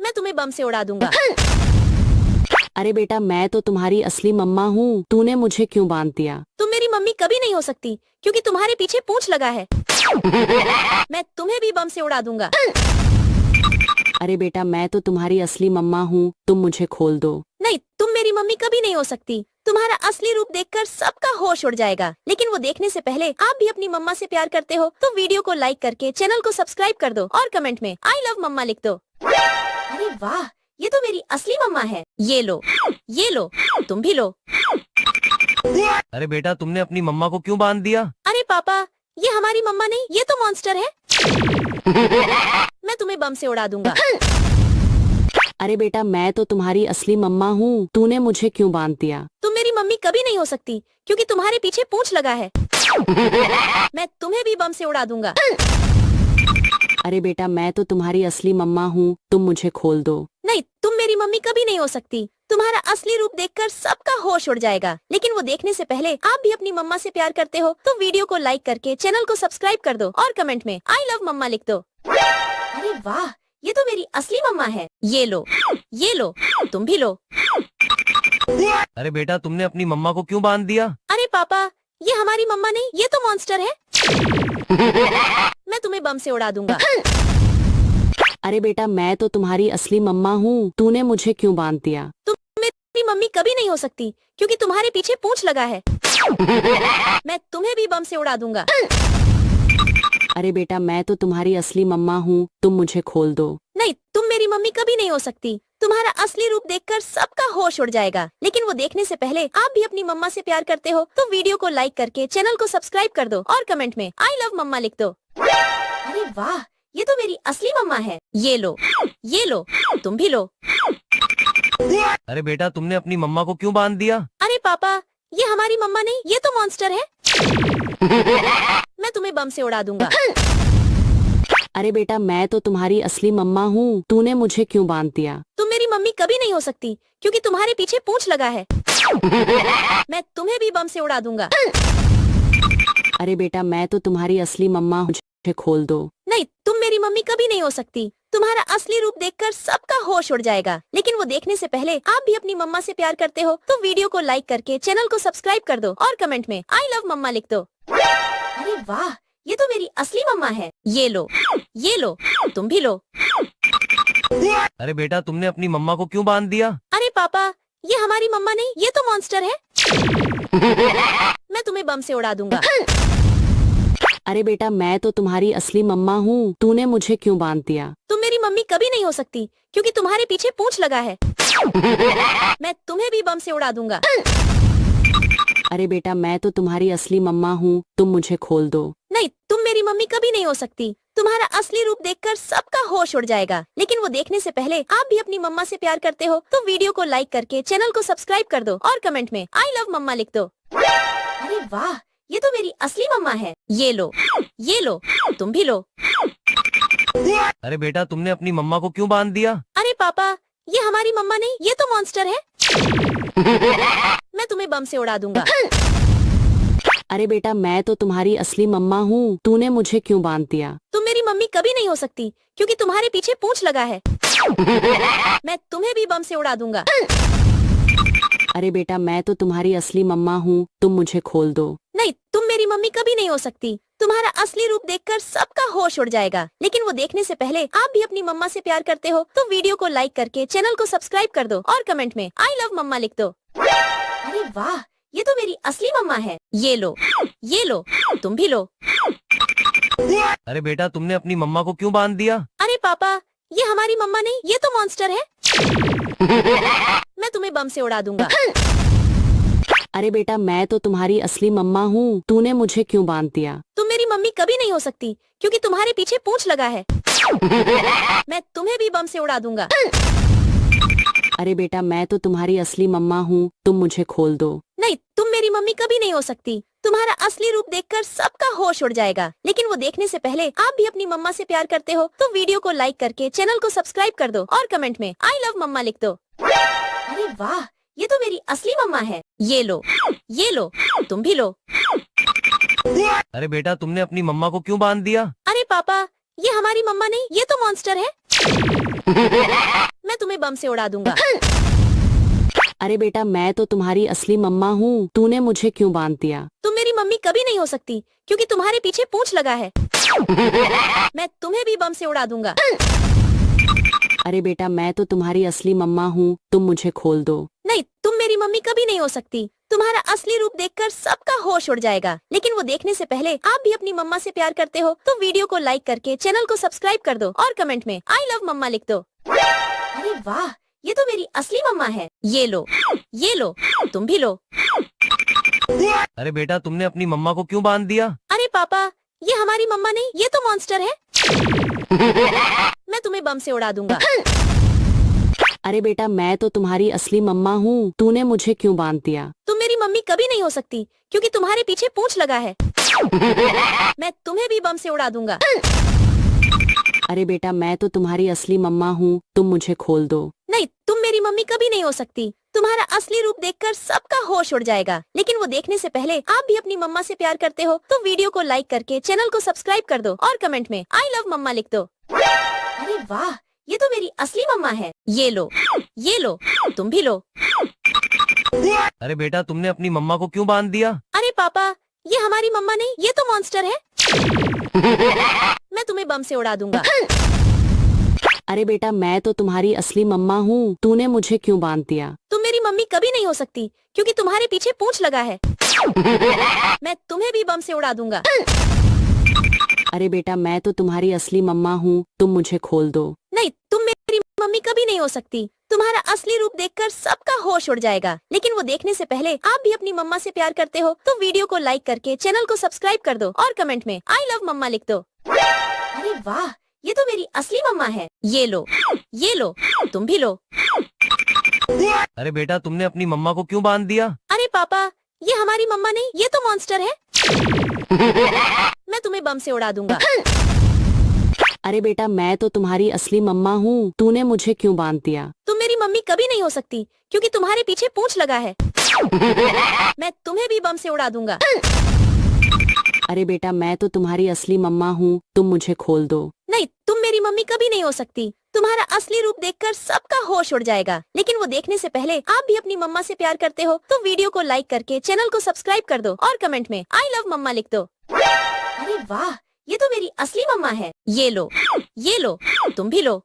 मैं तुम्हें बम से उड़ा दूंगा। अरे बेटा मैं तो तुम्हारी असली मम्मा हूँ, तूने मुझे क्यों बांध दिया? तुम मेरी मम्मी कभी नहीं हो सकती क्योंकि तुम्हारे पीछे पूंछ लगा है। मैं तुम्हें भी बम से उड़ा दूंगा। अरे बेटा मैं तो तुम्हारी असली मम्मा हूँ, तुम मुझे खोल दो। नहीं, तुम मेरी मम्मी कभी नहीं हो सकती। तुम्हारा असली रूप देखकर सबका होश उड़ जाएगा, लेकिन वो देखने से पहले आप भी अपनी मम्मा से प्यार करते हो तो वीडियो को लाइक करके चैनल को सब्सक्राइब कर दो और कमेंट में आई लव मम्मा लिख दो। अरे वाह, ये तो मेरी असली मम्मा है। ये लो, तुम भी लो। अरे बेटा तुमने अपनी मम्मा को क्यों बांध दिया? अरे पापा, ये हमारी मम्मा नहीं, ये तो मॉन्स्टर है। मैं तुम्हें बम से उड़ा दूंगा। अरे बेटा मैं तो तुम्हारी असली मम्मा हूँ, तूने मुझे क्यों बांध दिया? तुम मेरी मम्मी कभी नहीं हो सकती क्योंकि तुम्हारे पीछे पूंछ लगा है। मैं तुम्हें भी बम से उड़ा दूंगा। अरे बेटा मैं तो तुम्हारी असली मम्मा हूँ, तुम मुझे खोल दो। नहीं, तुम मेरी मम्मी कभी नहीं हो सकती। तुम्हारा असली रूप देखकर सबका होश उड़ जाएगा, लेकिन वो देखने से पहले आप भी अपनी मम्मा से प्यार करते हो तो वीडियो को लाइक करके चैनल को सब्सक्राइब कर दो और कमेंट में आई लव मम्मा लिख दो। अरे वाह, ये तो मेरी असली मम्मा है। ये लो, तुम भी लो। अरे बेटा तुमने अपनी मम्मा को क्यों बांध दिया? अरे पापा, ये हमारी मम्मा नहीं, ये तो मॉन्स्टर है। मैं तुम्हें बम से उड़ा दूंगा। अरे बेटा मैं तो तुम्हारी असली मम्मा हूँ, तूने मुझे क्यों बांध दिया? तुम मेरी मम्मी कभी नहीं हो सकती क्योंकि तुम्हारे पीछे पूंछ लगा है। मैं तुम्हें भी बम से उड़ा दूंगा। अरे बेटा मैं तो तुम्हारी असली मम्मा हूँ, तुम मुझे खोल दो। नहीं, तुम मेरी मम्मी कभी नहीं हो सकती। तुम्हारा असली रूप देखकर सबका होश उड़ जाएगा, लेकिन वो देखने से पहले आप भी अपनी मम्मा से प्यार करते हो तो वीडियो को लाइक करके चैनल को सब्सक्राइब कर दो और कमेंट में आई लव मम्मा लिख दो। अरे वाह, ये तो मेरी असली मम्मा है। ये लो, तुम भी लो। अरे बेटा तुमने अपनी मम्मा को क्यों बांध दिया? अरे पापा, ये हमारी मम्मा नहीं, ये तो मॉन्स्टर है। मैं तुम्हें बम से उड़ा दूंगा। अरे बेटा मैं तो तुम्हारी असली मम्मा हूँ, तूने मुझे क्यों बांध दिया? तुम मेरी मम्मी कभी नहीं हो सकती क्योंकि तुम्हारे पीछे पूंछ लगा है। मैं तुम्हें भी बम से उड़ा दूंगा। अरे बेटा मैं तो तुम्हारी असली मम्मा हूँ, मुझे खोल दो। नहीं, तुम मेरी मम्मी कभी नहीं हो सकती। तुम्हारा असली रूप देखकर सबका होश उड़ जाएगा, लेकिन वो देखने से पहले आप भी अपनी मम्मा से प्यार करते हो तो वीडियो को लाइक करके चैनल को सब्सक्राइब कर दो और कमेंट में आई लव मम्मा लिख दो। अरे वाह, ये तो मेरी असली मम्मा है। ये लो, तुम भी लो। अरे बेटा तुमने अपनी मम्मा को क्यों बांध दिया? अरे पापा, ये हमारी मम्मा नहीं, ये तो मॉन्स्टर है। मैं तुम्हें बम से उड़ा दूंगा। अरे बेटा मैं तो तुम्हारी असली मम्मा हूँ, तूने मुझे क्यों बांध दिया? तुम मेरी मम्मी कभी नहीं हो सकती क्योंकि तुम्हारे पीछे पूंछ लगा है। मैं तुम्हें भी बम से उड़ा दूंगा। अरे बेटा मैं तो तुम्हारी असली मम्मा हूँ, तुम मुझे खोल दो। नहीं, तुम मेरी मम्मी कभी नहीं हो सकती। तुम्हारा असली रूप देखकर सबका होश उड़ जाएगा, लेकिन वो देखने से पहले आप भी अपनी मम्मा से प्यार करते हो तो वीडियो को लाइक करके चैनल को सब्सक्राइब कर दो और कमेंट में आई लव मम्मा लिख दो। अरे वाह, ये तो मेरी असली मम्मा है। ये लो, तुम भी लो। अरे बेटा तुमने अपनी मम्मा को क्यों बांध दिया? अरे पापा, ये हमारी मम्मा नहीं, ये तो मॉन्स्टर है। मैं तुम्हें बम से उड़ा दूंगा। अरे बेटा मैं तो तुम्हारी असली मम्मा हूँ, तूने मुझे क्यों बांध दिया? तुम मेरी मम्मी कभी नहीं हो सकती क्योंकि तुम्हारे पीछे पूंछ लगा है। मैं तुम्हें भी बम से उड़ा दूंगा। अरे बेटा मैं तो तुम्हारी असली मम्मा हूँ, तुम मुझे खोल दो। नहीं, तुम मेरी मम्मी कभी नहीं हो सकती। तुम्हारा असली रूप देखकर सबका होश उड़ जाएगा, लेकिन वो देखने से पहले आप भी अपनी मम्मा से प्यार करते हो तो वीडियो को लाइक करके चैनल को सब्सक्राइब कर दो और कमेंट में आई लव मम्मा लिख दो। अरे वाह, ये तो मेरी असली मम्मा है। ये लो, तुम भी लो। अरे बेटा तुमने अपनी मम्मा को क्यों बांध दिया? अरे पापा, ये हमारी मम्मा नहीं, ये तो मॉन्स्टर है। मैं तुम्हें बम से उड़ा दूंगा। अरे बेटा मैं तो तुम्हारी असली मम्मा हूँ, तूने मुझे क्यों बांध दिया? तुम मेरी मम्मी कभी नहीं हो सकती क्योंकि तुम्हारे पीछे पूंछ लगा है। मैं तुम्हें भी बम से उड़ा दूंगा। अरे बेटा मैं तो तुम्हारी असली मम्मा हूँ, तुम मुझे खोल दो। नहीं, तुम मेरी मम्मी कभी नहीं हो सकती। तुम्हारा असली रूप देखकर सबका होश उड़ जाएगा, लेकिन वो देखने से पहले आप भी अपनी मम्मा से प्यार करते हो तो वीडियो को लाइक करके चैनल को सब्सक्राइब कर दो और कमेंट में आई लव मम्मा लिख दो। अरे वाह, ये तो मेरी असली मम्मा है। ये लो, तुम भी लो। अरे बेटा तुमने अपनी मम्मा को क्यों बांध दिया? अरे पापा, ये हमारी मम्मा नहीं, ये तो मॉन्स्टर है। मैं तुम्हें बम से उड़ा दूंगा। अरे बेटा मैं तो तुम्हारी असली मम्मा हूँ, तूने मुझे क्यों बांध दिया? तुम मेरी मम्मी कभी नहीं हो सकती क्योंकि तुम्हारे पीछे पूंछ लगा है। मैं तुम्हें भी बम से उड़ा दूंगा। अरे बेटा मैं तो तुम्हारी असली मम्मा हूँ, तुम मुझे खोल दो। नहीं, तुम मेरी मम्मी कभी नहीं हो सकती। तुम्हारा असली रूप देखकर सबका होश उड़ जाएगा, लेकिन वो देखने से पहले आप भी अपनी मम्मा से प्यार करते हो तो वीडियो को लाइक करके चैनल को सब्सक्राइब कर दो और कमेंट में आई लव मम्मा लिख दो। अरे वाह, ये तो मेरी असली मम्मा है। ये लो, तुम भी लो। अरे बेटा तुमने अपनी मम्मा को क्यों बांध दिया? अरे पापा, ये हमारी मम्मा नहीं, ये तो मॉन्स्टर है। मैं तुम्हें बम से उड़ा दूंगा। अरे बेटा मैं तो तुम्हारी असली मम्मा हूँ, तूने मुझे क्यों बांध दिया? तुम मेरी मम्मी कभी नहीं हो सकती क्योंकि तुम्हारे पीछे पूंछ लगा है। मैं तुम्हें भी बम से उड़ा दूंगा। अरे बेटा मैं तो तुम्हारी असली मम्मा हूँ, तुम मुझे खोल दो। नहीं, तुम मेरी मम्मी कभी नहीं हो सकती। तुम्हारा असली रूप देखकर सबका होश उड़ जाएगा, लेकिन वो देखने से पहले आप भी अपनी मम्मा से प्यार करते हो तो वीडियो को लाइक करके चैनल को सब्सक्राइब कर दो और कमेंट में आई लव मम्मा लिख दो। अरे वाह, ये तो मेरी असली मम्मा है। ये लो, तुम भी लो। अरे बेटा तुमने अपनी मम्मा को क्यों बांध दिया? अरे पापा, ये हमारी मम्मा नहीं, ये तो मॉन्स्टर है। मैं तुम्हें बम से उड़ा दूंगा। अरे बेटा मैं तो तुम्हारी असली मम्मा हूँ, तूने मुझे क्यों बांध दिया? तुम मेरी मम्मी कभी नहीं हो सकती क्योंकि तुम्हारे पीछे पूंछ लगा है। मैं तुम्हें भी बम से उड़ा दूंगा। अरे बेटा मैं तो तुम्हारी असली मम्मा हूँ, तुम मुझे खोल दो। नहीं, तुम मेरी मम्मी कभी नहीं हो सकती। तुम्हारा असली रूप देखकर सबका होश उड़ जाएगा, लेकिन वो देखने से पहले आप भी अपनी मम्मा से प्यार करते हो तो वीडियो को लाइक करके चैनल को सब्सक्राइब कर दो और कमेंट में आई लव मम्मा लिख दो। अरे वाह, ये तो मेरी असली मम्मा है। ये लो, तुम भी लो। अरे बेटा तुमने अपनी मम्मा को क्यों बांध दिया? अरे पापा, ये हमारी मम्मा नहीं, ये तो मॉन्स्टर है। मैं तुम्हें बम से उड़ा दूंगा। अरे बेटा मैं तो तुम्हारी असली मम्मा हूँ, तूने मुझे क्यों बांध दिया? तुम मेरी मम्मी कभी नहीं हो सकती क्योंकि तुम्हारे पीछे पूंछ लगा है। मैं तुम्हें भी बम से उड़ा दूंगा। अरे बेटा मैं तो तुम्हारी असली मम्मा हूँ, तुम मुझे खोल दो। नहीं, तुम मेरी मम्मी कभी नहीं हो सकती। तुम्हारा असली रूप देखकर सबका होश उड़ जाएगा, लेकिन वो देखने से पहले आप भी अपनी मम्मा से प्यार करते हो तो वीडियो को लाइक करके चैनल को सब्सक्राइब कर दो और कमेंट में आई लव मम्मा लिख दो। अरे वाह, ये तो मेरी असली मम्मा है। ये लो, तुम भी लो।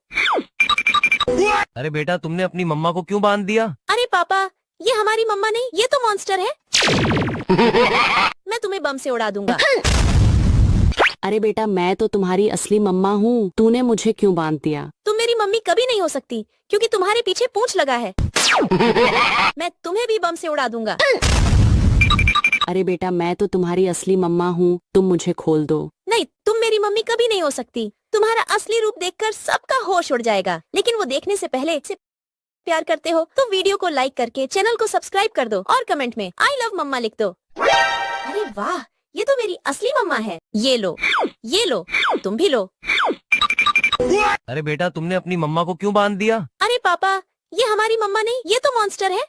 अरे बेटा तुमने अपनी मम्मा को क्यों बांध दिया? अरे पापा, ये हमारी मम्मा नहीं, ये तो मॉन्स्टर है। मैं तुम्हें बम से उड़ा दूंगा। अरे बेटा मैं तो तुम्हारी असली मम्मा हूँ, तूने मुझे क्यों बांध दिया? तुम मेरी मम्मी कभी नहीं हो सकती क्योंकि तुम्हारे पीछे पूंछ लगा है। मैं तुम्हें भी बम से उड़ा दूंगा। अरे बेटा मैं तो तुम्हारी असली मम्मा हूँ, तुम मुझे खोल दो। नहीं, तुम मेरी मम्मी कभी नहीं हो सकती। तुम्हारा असली रूप देखकर सबका होश उड़ जाएगा, लेकिन वो देखने से पहले प्यार करते हो तो वीडियो को लाइक करके चैनल को सब्सक्राइब कर दो और कमेंट में आई लव मम्मा लिख दो। अरे वाह, ये तो मेरी असली मम्मा है। ये लो, तुम भी लो। अरे बेटा तुमने अपनी मम्मा को क्यों बांध दिया? अरे पापा, ये हमारी मम्मा नहीं, ये तो मॉन्स्टर है।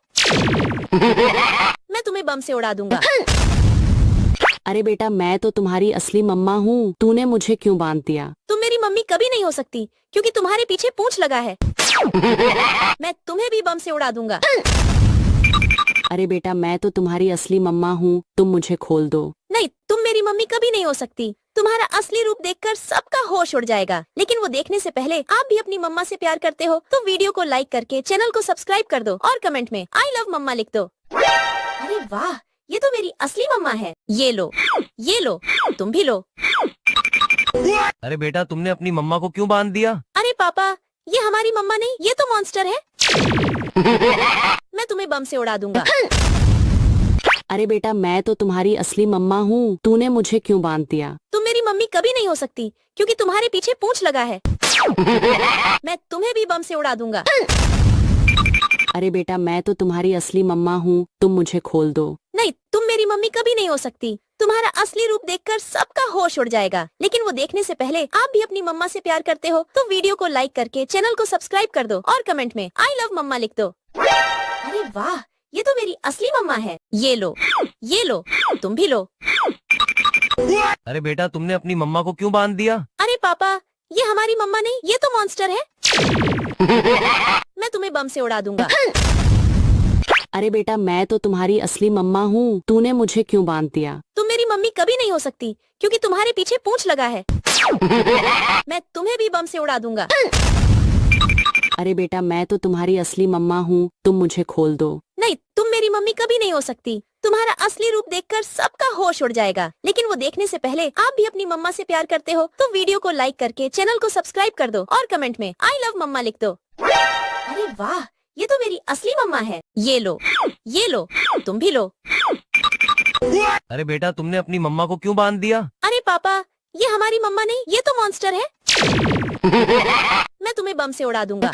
मैं तुम्हें बम से उड़ा दूंगा। अरे बेटा मैं तो तुम्हारी असली मम्मा हूँ, तूने मुझे क्यों बांध दिया? तुम मेरी मम्मी कभी नहीं हो सकती क्योंकि तुम्हारे पीछे पूंछ लगा है। मैं तुम्हें भी बम से उड़ा दूंगा। अरे बेटा मैं तो तुम्हारी असली मम्मा हूँ, तुम मुझे खोल दो। नहीं, तुम मेरी मम्मी कभी नहीं हो सकती। तुम्हारा असली रूप देखकर सबका होश उड़ जाएगा, लेकिन वो देखने से पहले आप भी अपनी मम्मा से प्यार करते हो तो वीडियो को लाइक करके चैनल को सब्सक्राइब कर दो और कमेंट में आई लव मम्मा लिख दो। अरे वाह, ये तो मेरी असली मम्मा है। ये लो, तुम भी लो। अरे बेटा तुमने अपनी मम्मा को क्यों बांध दिया? अरे पापा, ये हमारी मम्मा नहीं, ये तो मॉन्स्टर है। मैं तुम्हें बम से उड़ा दूंगा। अरे बेटा मैं तो तुम्हारी असली मम्मा हूँ, तूने मुझे क्यों बांध दिया? तुम मेरी मम्मी कभी नहीं हो सकती क्योंकि तुम्हारे पीछे पूंछ लगा है। मैं तुम्हें भी बम से उड़ा दूंगा। अरे बेटा मैं तो तुम्हारी असली मम्मा हूँ, तुम मुझे खोल दो। नहीं, तुम मेरी मम्मी कभी नहीं हो सकती। तुम्हारा असली रूप देखकर सबका होश उड़ जाएगा, लेकिन वो देखने से पहले आप भी अपनी मम्मा से प्यार करते हो तो वीडियो को लाइक करके चैनल को सब्सक्राइब कर दो और कमेंट में आई लव मम्मा लिख दो। अरे वाह, ये तो मेरी असली मम्मा है। ये लो, तुम भी लो। अरे बेटा तुमने अपनी मम्मा को क्यों बांध दिया? अरे पापा, ये हमारी मम्मा नहीं, ये तो मॉन्स्टर है। मैं तुम्हें बम से उड़ा दूंगा। अरे बेटा मैं तो तुम्हारी असली मम्मा हूँ, तूने मुझे क्यों बांध दिया? तुम मेरी मम्मी कभी नहीं हो सकती क्योंकि तुम्हारे पीछे पूंछ लगा है। मैं तुम्हें भी बम से उड़ा दूंगा। अरे बेटा मैं तो तुम्हारी असली मम्मा हूँ, तुम मुझे खोल दो। नहीं, तुम मेरी मम्मी कभी नहीं हो सकती। तुम्हारा असली रूप देखकर सबका होश उड़ जाएगा, लेकिन वो देखने से पहले आप भी अपनी मम्मा से प्यार करते हो तो वीडियो को लाइक करके चैनल को सब्सक्राइब कर दो और कमेंट में आई लव मम्मा लिख दो। अरे वाह, ये तो मेरी असली मम्मा है। ये लो, तुम भी लो। अरे बेटा तुमने अपनी मम्मा को क्यों बांध दिया? अरे पापा, ये हमारी मम्मा नहीं, ये तो मॉन्स्टर है। मैं तुम्हें बम से उड़ा दूंगा।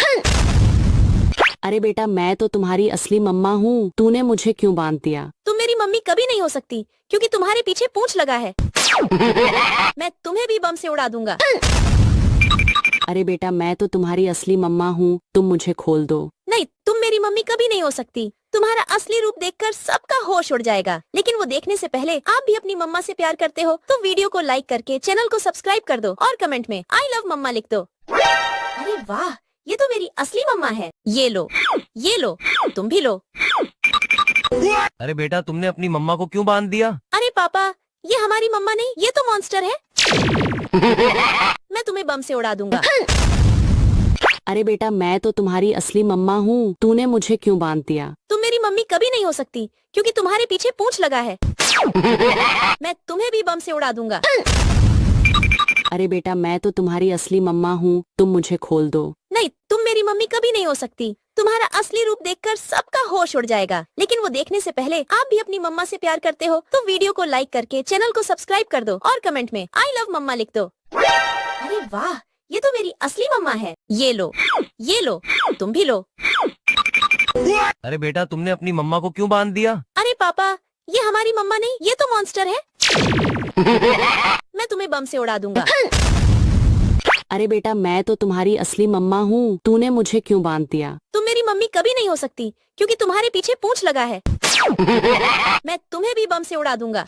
अरे बेटा मैं तो तुम्हारी असली मम्मा हूँ, तूने मुझे क्यों बांध दिया? तुम मेरी मम्मी कभी नहीं हो सकती क्योंकि तुम्हारे पीछे पूंछ लगा है। मैं तुम्हें भी बम से उड़ा दूंगा। अरे बेटा मैं तो तुम्हारी असली मम्मा हूँ, तुम मुझे खोल दो। नहीं, तुम मेरी मम्मी कभी नहीं हो सकती। तुम्हारा असली रूप देखकर सबका होश उड़ जाएगा, लेकिन वो देखने से पहले आप भी अपनी मम्मा से प्यार करते हो तो वीडियो को लाइक करके चैनल को सब्सक्राइब कर दो और कमेंट में आई लव मम्मा लिख दो। अरे वाह, ये तो मेरी असली मम्मा है। ये लो, तुम भी लो। अरे बेटा तुमने अपनी मम्मा को क्यों बांध दिया? अरे पापा, ये हमारी मम्मा नहीं, ये तो मॉन्स्टर है। मैं तुम्हें बम से उड़ा दूंगा। अरे बेटा मैं तो तुम्हारी असली मम्मा हूँ, तूने मुझे क्यों बांध दिया? तुम मेरी मम्मी कभी नहीं हो सकती क्योंकि तुम्हारे पीछे पूंछ लगा है। मैं तुम्हें भी बम से उड़ा दूंगा। अरे बेटा मैं तो तुम्हारी असली मम्मा हूँ, तुम मुझे खोल दो। नहीं, तुम मेरी मम्मी कभी नहीं हो सकती। तुम्हारा असली रूप देखकर सबका होश उड़ जाएगा, लेकिन वो देखने से पहले आप भी अपनी मम्मा से प्यार करते हो तो वीडियो को लाइक करके चैनल को सब्सक्राइब कर दो और कमेंट में आई लव मम्मा लिख दो। अरे वाह, ये तो मेरी असली मम्मा है। ये लो, तुम भी लो। अरे बेटा तुमने अपनी मम्मा को क्यों बांध दिया? अरे पापा, ये हमारी मम्मा नहीं, ये तो मॉन्स्टर है। मैं तुम्हें बम से उड़ा दूंगा। अरे बेटा मैं तो तुम्हारी असली मम्मा हूँ, तूने मुझे क्यों बांध दिया? तुम मेरी मम्मी कभी नहीं हो सकती क्योंकि तुम्हारे पीछे पूंछ लगा है। मैं तुम्हें भी बम से उड़ा दूंगा।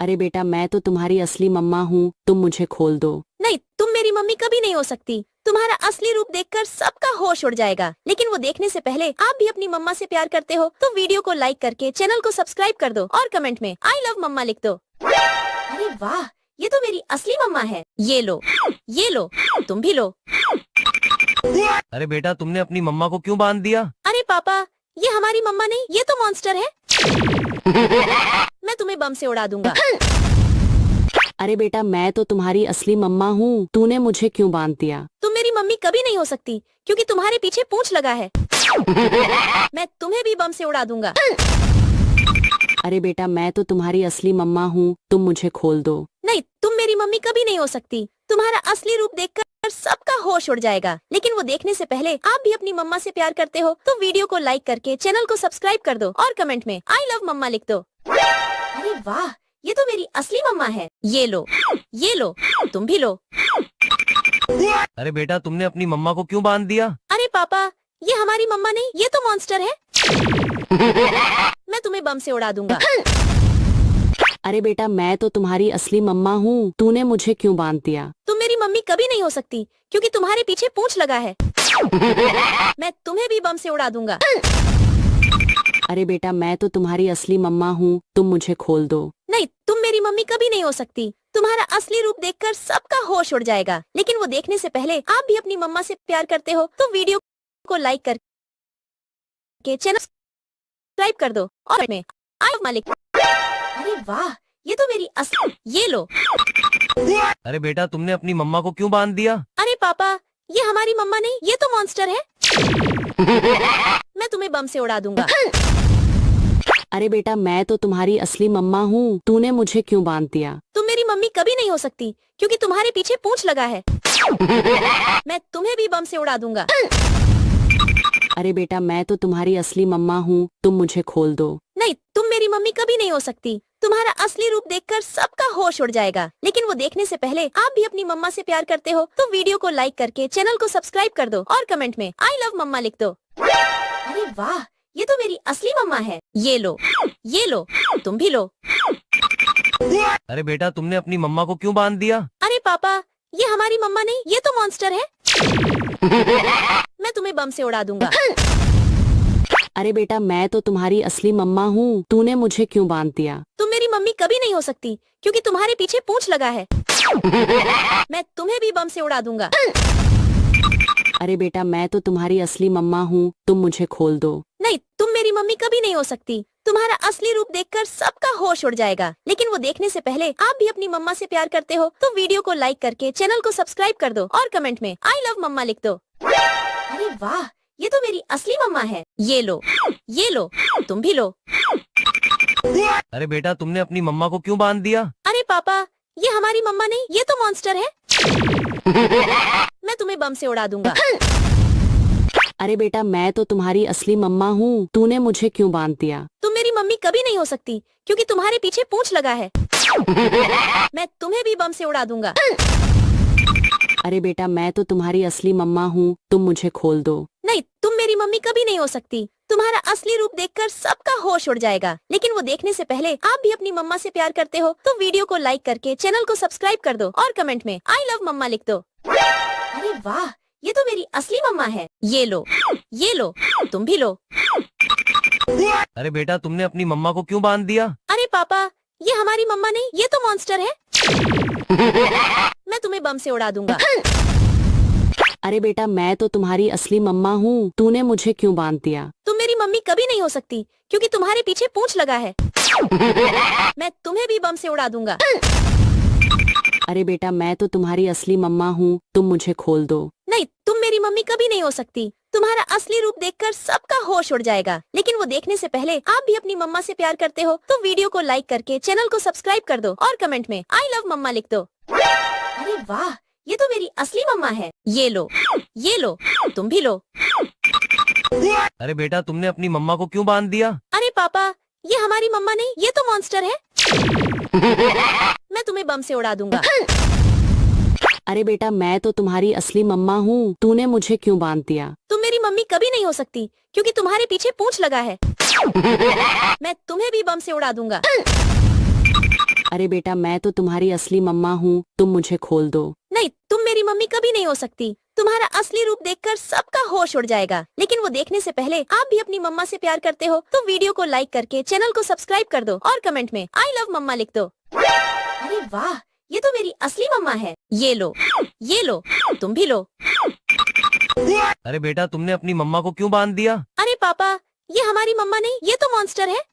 अरे बेटा मैं तो तुम्हारी असली मम्मा हूँ, तुम मुझे खोल दो। नहीं, तुम मेरी मम्मी कभी नहीं हो सकती। तुम्हारा असली रूप देखकर सबका होश उड़ जाएगा, लेकिन वो देखने से पहले आप भी अपनी मम्मा से प्यार करते हो तो वीडियो को लाइक करके चैनल को सब्सक्राइब कर दो और कमेंट में आई लव मम्मा लिख दो। अरे वाह, ये तो मेरी असली मम्मा है। ये लो, तुम भी लो। अरे बेटा तुमने अपनी मम्मा को क्यों बांध दिया? अरे पापा, ये हमारी मम्मा नहीं, ये तो मॉन्स्टर है। मैं तुम्हें बम से उड़ा दूंगा। अरे बेटा मैं तो तुम्हारी असली मम्मा हूँ, तूने मुझे क्यों बांध दिया? तुम मेरी मम्मी कभी नहीं हो सकती क्योंकि तुम्हारे पीछे पूंछ लगा है। मैं तुम्हें भी बम से उड़ा दूंगा। अरे बेटा मैं तो तुम्हारी असली मम्मा हूँ, तुम मुझे खोल दो। नहीं, तुम मेरी मम्मी कभी नहीं हो सकती। तुम्हारा असली रूप देखकर सबका होश उड़ जाएगा, लेकिन वो देखने से पहले आप भी अपनी मम्मा से प्यार करते हो तो वीडियो को लाइक करके चैनल को सब्सक्राइब कर दो और कमेंट में आई लव मम्मा लिख दो। अरे वाह, ये तो मेरी असली मम्मा है। ये लो, तुम भी लो। अरे बेटा तुमने अपनी मम्मा को क्यों बांध दिया? अरे पापा, ये हमारी मम्मा नहीं, ये तो मॉन्स्टर है। मैं तुम्हें बम से उड़ा दूंगा। अरे बेटा मैं तो तुम्हारी असली मम्मा हूँ, तूने मुझे क्यों बांध दिया? तुम मेरी मम्मी कभी नहीं हो सकती क्योंकि तुम्हारे पीछे पूंछ लगा है। मैं तुम्हें भी बम से उड़ा दूंगा। अरे बेटा मैं तो तुम्हारी असली मम्मा हूँ, तुम मुझे खोल दो। नहीं, तुम मेरी मम्मी कभी नहीं हो सकती। तुम्हारा असली रूप देखकर सबका होश उड़ जाएगा, लेकिन वो देखने से पहले आप भी अपनी मम्मा से प्यार करते हो तो वीडियो को लाइक करके चैनल सब्सक्राइब कर दो और में आई मालिक। अरे वाह, ये तो मेरी ये लो। अरे बेटा तुमने अपनी मम्मा को क्यों बांध दिया? अरे पापा, ये हमारी मम्मा नहीं, ये तो मॉन्स्टर है। मैं तुम्हें बम से उड़ा दूंगा। अरे बेटा मैं तो तुम्हारी असली मम्मा हूँ, तूने मुझे क्यों बांध दिया? तुम मेरी मम्मी कभी नहीं हो सकती क्योंकि तुम्हारे पीछे पूंछ लगा है। मैं तुम्हें भी बम से उड़ा दूंगा। अरे बेटा मैं तो तुम्हारी असली मम्मा हूँ, तुम मुझे खोल दो। नहीं, तुम मेरी मम्मी कभी नहीं हो सकती। तुम्हारा असली रूप देखकर सबका होश उड़ जाएगा, लेकिन वो देखने से पहले आप भी अपनी मम्मा से प्यार करते हो तो वीडियो को लाइक करके चैनल को सब्सक्राइब कर दो और कमेंट में आई लव मम्मा लिख दो। अरे वाह, ये तो मेरी असली मम्मा है। ये लो, तुम भी लो। अरे बेटा तुमने अपनी मम्मा को क्यों बांध दिया? अरे पापा, ये हमारी मम्मा नहीं, ये तो मॉन्स्टर है। मैं तुम्हें बम से उड़ा दूंगा। अरे बेटा मैं तो तुम्हारी असली मम्मा हूँ, तूने मुझे क्यों बांध दिया? तुम मेरी मम्मी कभी नहीं हो सकती क्योंकि तुम्हारे पीछे पूंछ लगा है। मैं तुम्हें भी बम से उड़ा दूंगा। अरे बेटा मैं तो तुम्हारी असली मम्मा हूँ, तुम मुझे खोल दो। नहीं, तुम मेरी मम्मी कभी नहीं हो सकती। तुम्हारा असली रूप देखकर सबका होश उड़ जाएगा। लेकिन वो देखने से पहले आप भी अपनी मम्मा से प्यार करते हो तो वीडियो को लाइक करके चैनल को सब्सक्राइब कर दो और कमेंट में आई लव मम्मा लिख दो। अरे वाह, ये तो मेरी असली मम्मा है। ये लो, तुम भी लो। अरे बेटा तुमने अपनी मम्मा को क्यों बांध दिया? अरे पापा, ये हमारी मम्मा नहीं, ये तो मॉन्स्टर है। मैं तुम्हें बम से उड़ा दूंगा। अरे बेटा मैं तो तुम्हारी असली मम्मा हूँ, तूने मुझे क्यों बांध दिया? तुम मेरी मम्मी कभी नहीं हो सकती क्योंकि तुम्हारे पीछे पूंछ लगा है। मैं तुम्हें भी बम से उड़ा दूंगा। अरे बेटा मैं तो तुम्हारी असली मम्मा हूँ, तुम मुझे खोल दो। नहीं, तुम मेरी मम्मी कभी नहीं हो सकती। तुम्हारा असली रूप देखकर सबका होश उड़ जाएगा। लेकिन वो देखने से पहले आप भी अपनी मम्मा से प्यार करते हो तो वीडियो को लाइक करके चैनल को सब्सक्राइब कर दो और कमेंट में आई लव मम्मा लिख दो। अरे वाह, ये तो मेरी असली मम्मा है। ये लो, तुम भी लो। अरे बेटा तुमने अपनी मम्मा को क्यों बांध दिया? अरे पापा, ये हमारी मम्मा नहीं, ये तो मॉन्स्टर है। मैं तुम्हें बम से उड़ा दूंगा। अरे बेटा मैं तो तुम्हारी असली मम्मा हूँ, तूने मुझे क्यों बांध दिया? तुम मेरी मम्मी कभी नहीं हो सकती क्योंकि तुम्हारे पीछे पूंछ लगा है। मैं तुम्हें भी बम से उड़ा दूंगा। अरे बेटा मैं तो तुम्हारी असली मम्मा हूँ, तुम मुझे खोल दो। नहीं, तुम मेरी मम्मी कभी नहीं हो सकती। तुम्हारा असली रूप देखकर सबका होश उड़ जाएगा। लेकिन वो देखने से पहले आप भी अपनी मम्मा से प्यार करते हो तो वीडियो को लाइक करके चैनल को सब्सक्राइब कर दो और कमेंट में आई लव मम्मा लिख दो। अरे वाह, ये तो मेरी असली मम्मा है। ये लो, तुम भी लो। अरे बेटा तुमने अपनी मम्मा को क्यों बांध दिया? अरे पापा, ये हमारी मम्मा नहीं, ये तो मॉन्स्टर है। मैं तुम्हें बम से उड़ा दूंगा। अरे बेटा मैं तो तुम्हारी असली मम्मा हूँ, तूने मुझे क्यों बांध दिया? तुम मेरी मम्मी कभी नहीं हो सकती क्योंकि तुम्हारे पीछे पूंछ लगा है। मैं तुम्हें भी बम से उड़ा दूंगा। अरे बेटा मैं तो तुम्हारी असली मम्मा हूँ, तुम मुझे खोल दो। नहीं, तुम मेरी मम्मी कभी नहीं हो सकती। तुम्हारा असली रूप देखकर सबका होश उड़ जाएगा। लेकिन वो देखने से पहले आप भी अपनी मम्मा से प्यार करते हो तो वीडियो को लाइक करके चैनल को सब्सक्राइब कर दो और कमेंट में आई लव मम्मा लिख दो। अरे वाह, ये तो मेरी असली मम्मा है। ये लो, तुम भी लो। अरे बेटा तुमने अपनी मम्मा को क्यों बांध दिया? अरे पापा, ये हमारी मम्मा नहीं, ये तो मॉन्स्टर है।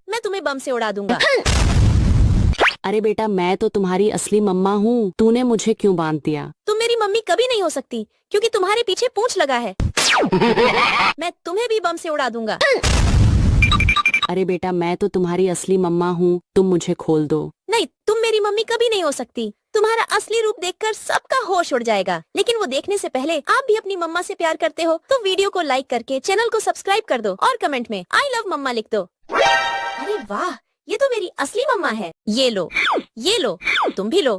मैं तुम्हें बम से उड़ा दूंगा। अरे बेटा मैं तो तुम्हारी असली मम्मा हूँ, तूने मुझे क्यों बांध दिया? तुम मेरी मम्मी कभी नहीं हो सकती क्योंकि तुम्हारे पीछे पूंछ लगा है। मैं तुम्हें भी बम से उड़ा दूंगा। अरे बेटा मैं तो तुम्हारी असली मम्मा हूँ, तुम मुझे खोल दो। नहीं, तुम मेरी मम्मी कभी नहीं हो सकती। तुम्हारा असली रूप देखकर सबका होश उड़ जाएगा। लेकिन वो देखने से पहले आप भी अपनी मम्मा से प्यार करते हो तो वीडियो को लाइक करके चैनल को सब्सक्राइब कर दो और कमेंट में आई लव मम्मा लिख दो। अरे वाह, ये तो मेरी असली मम्मा है। ये लो, तुम भी लो।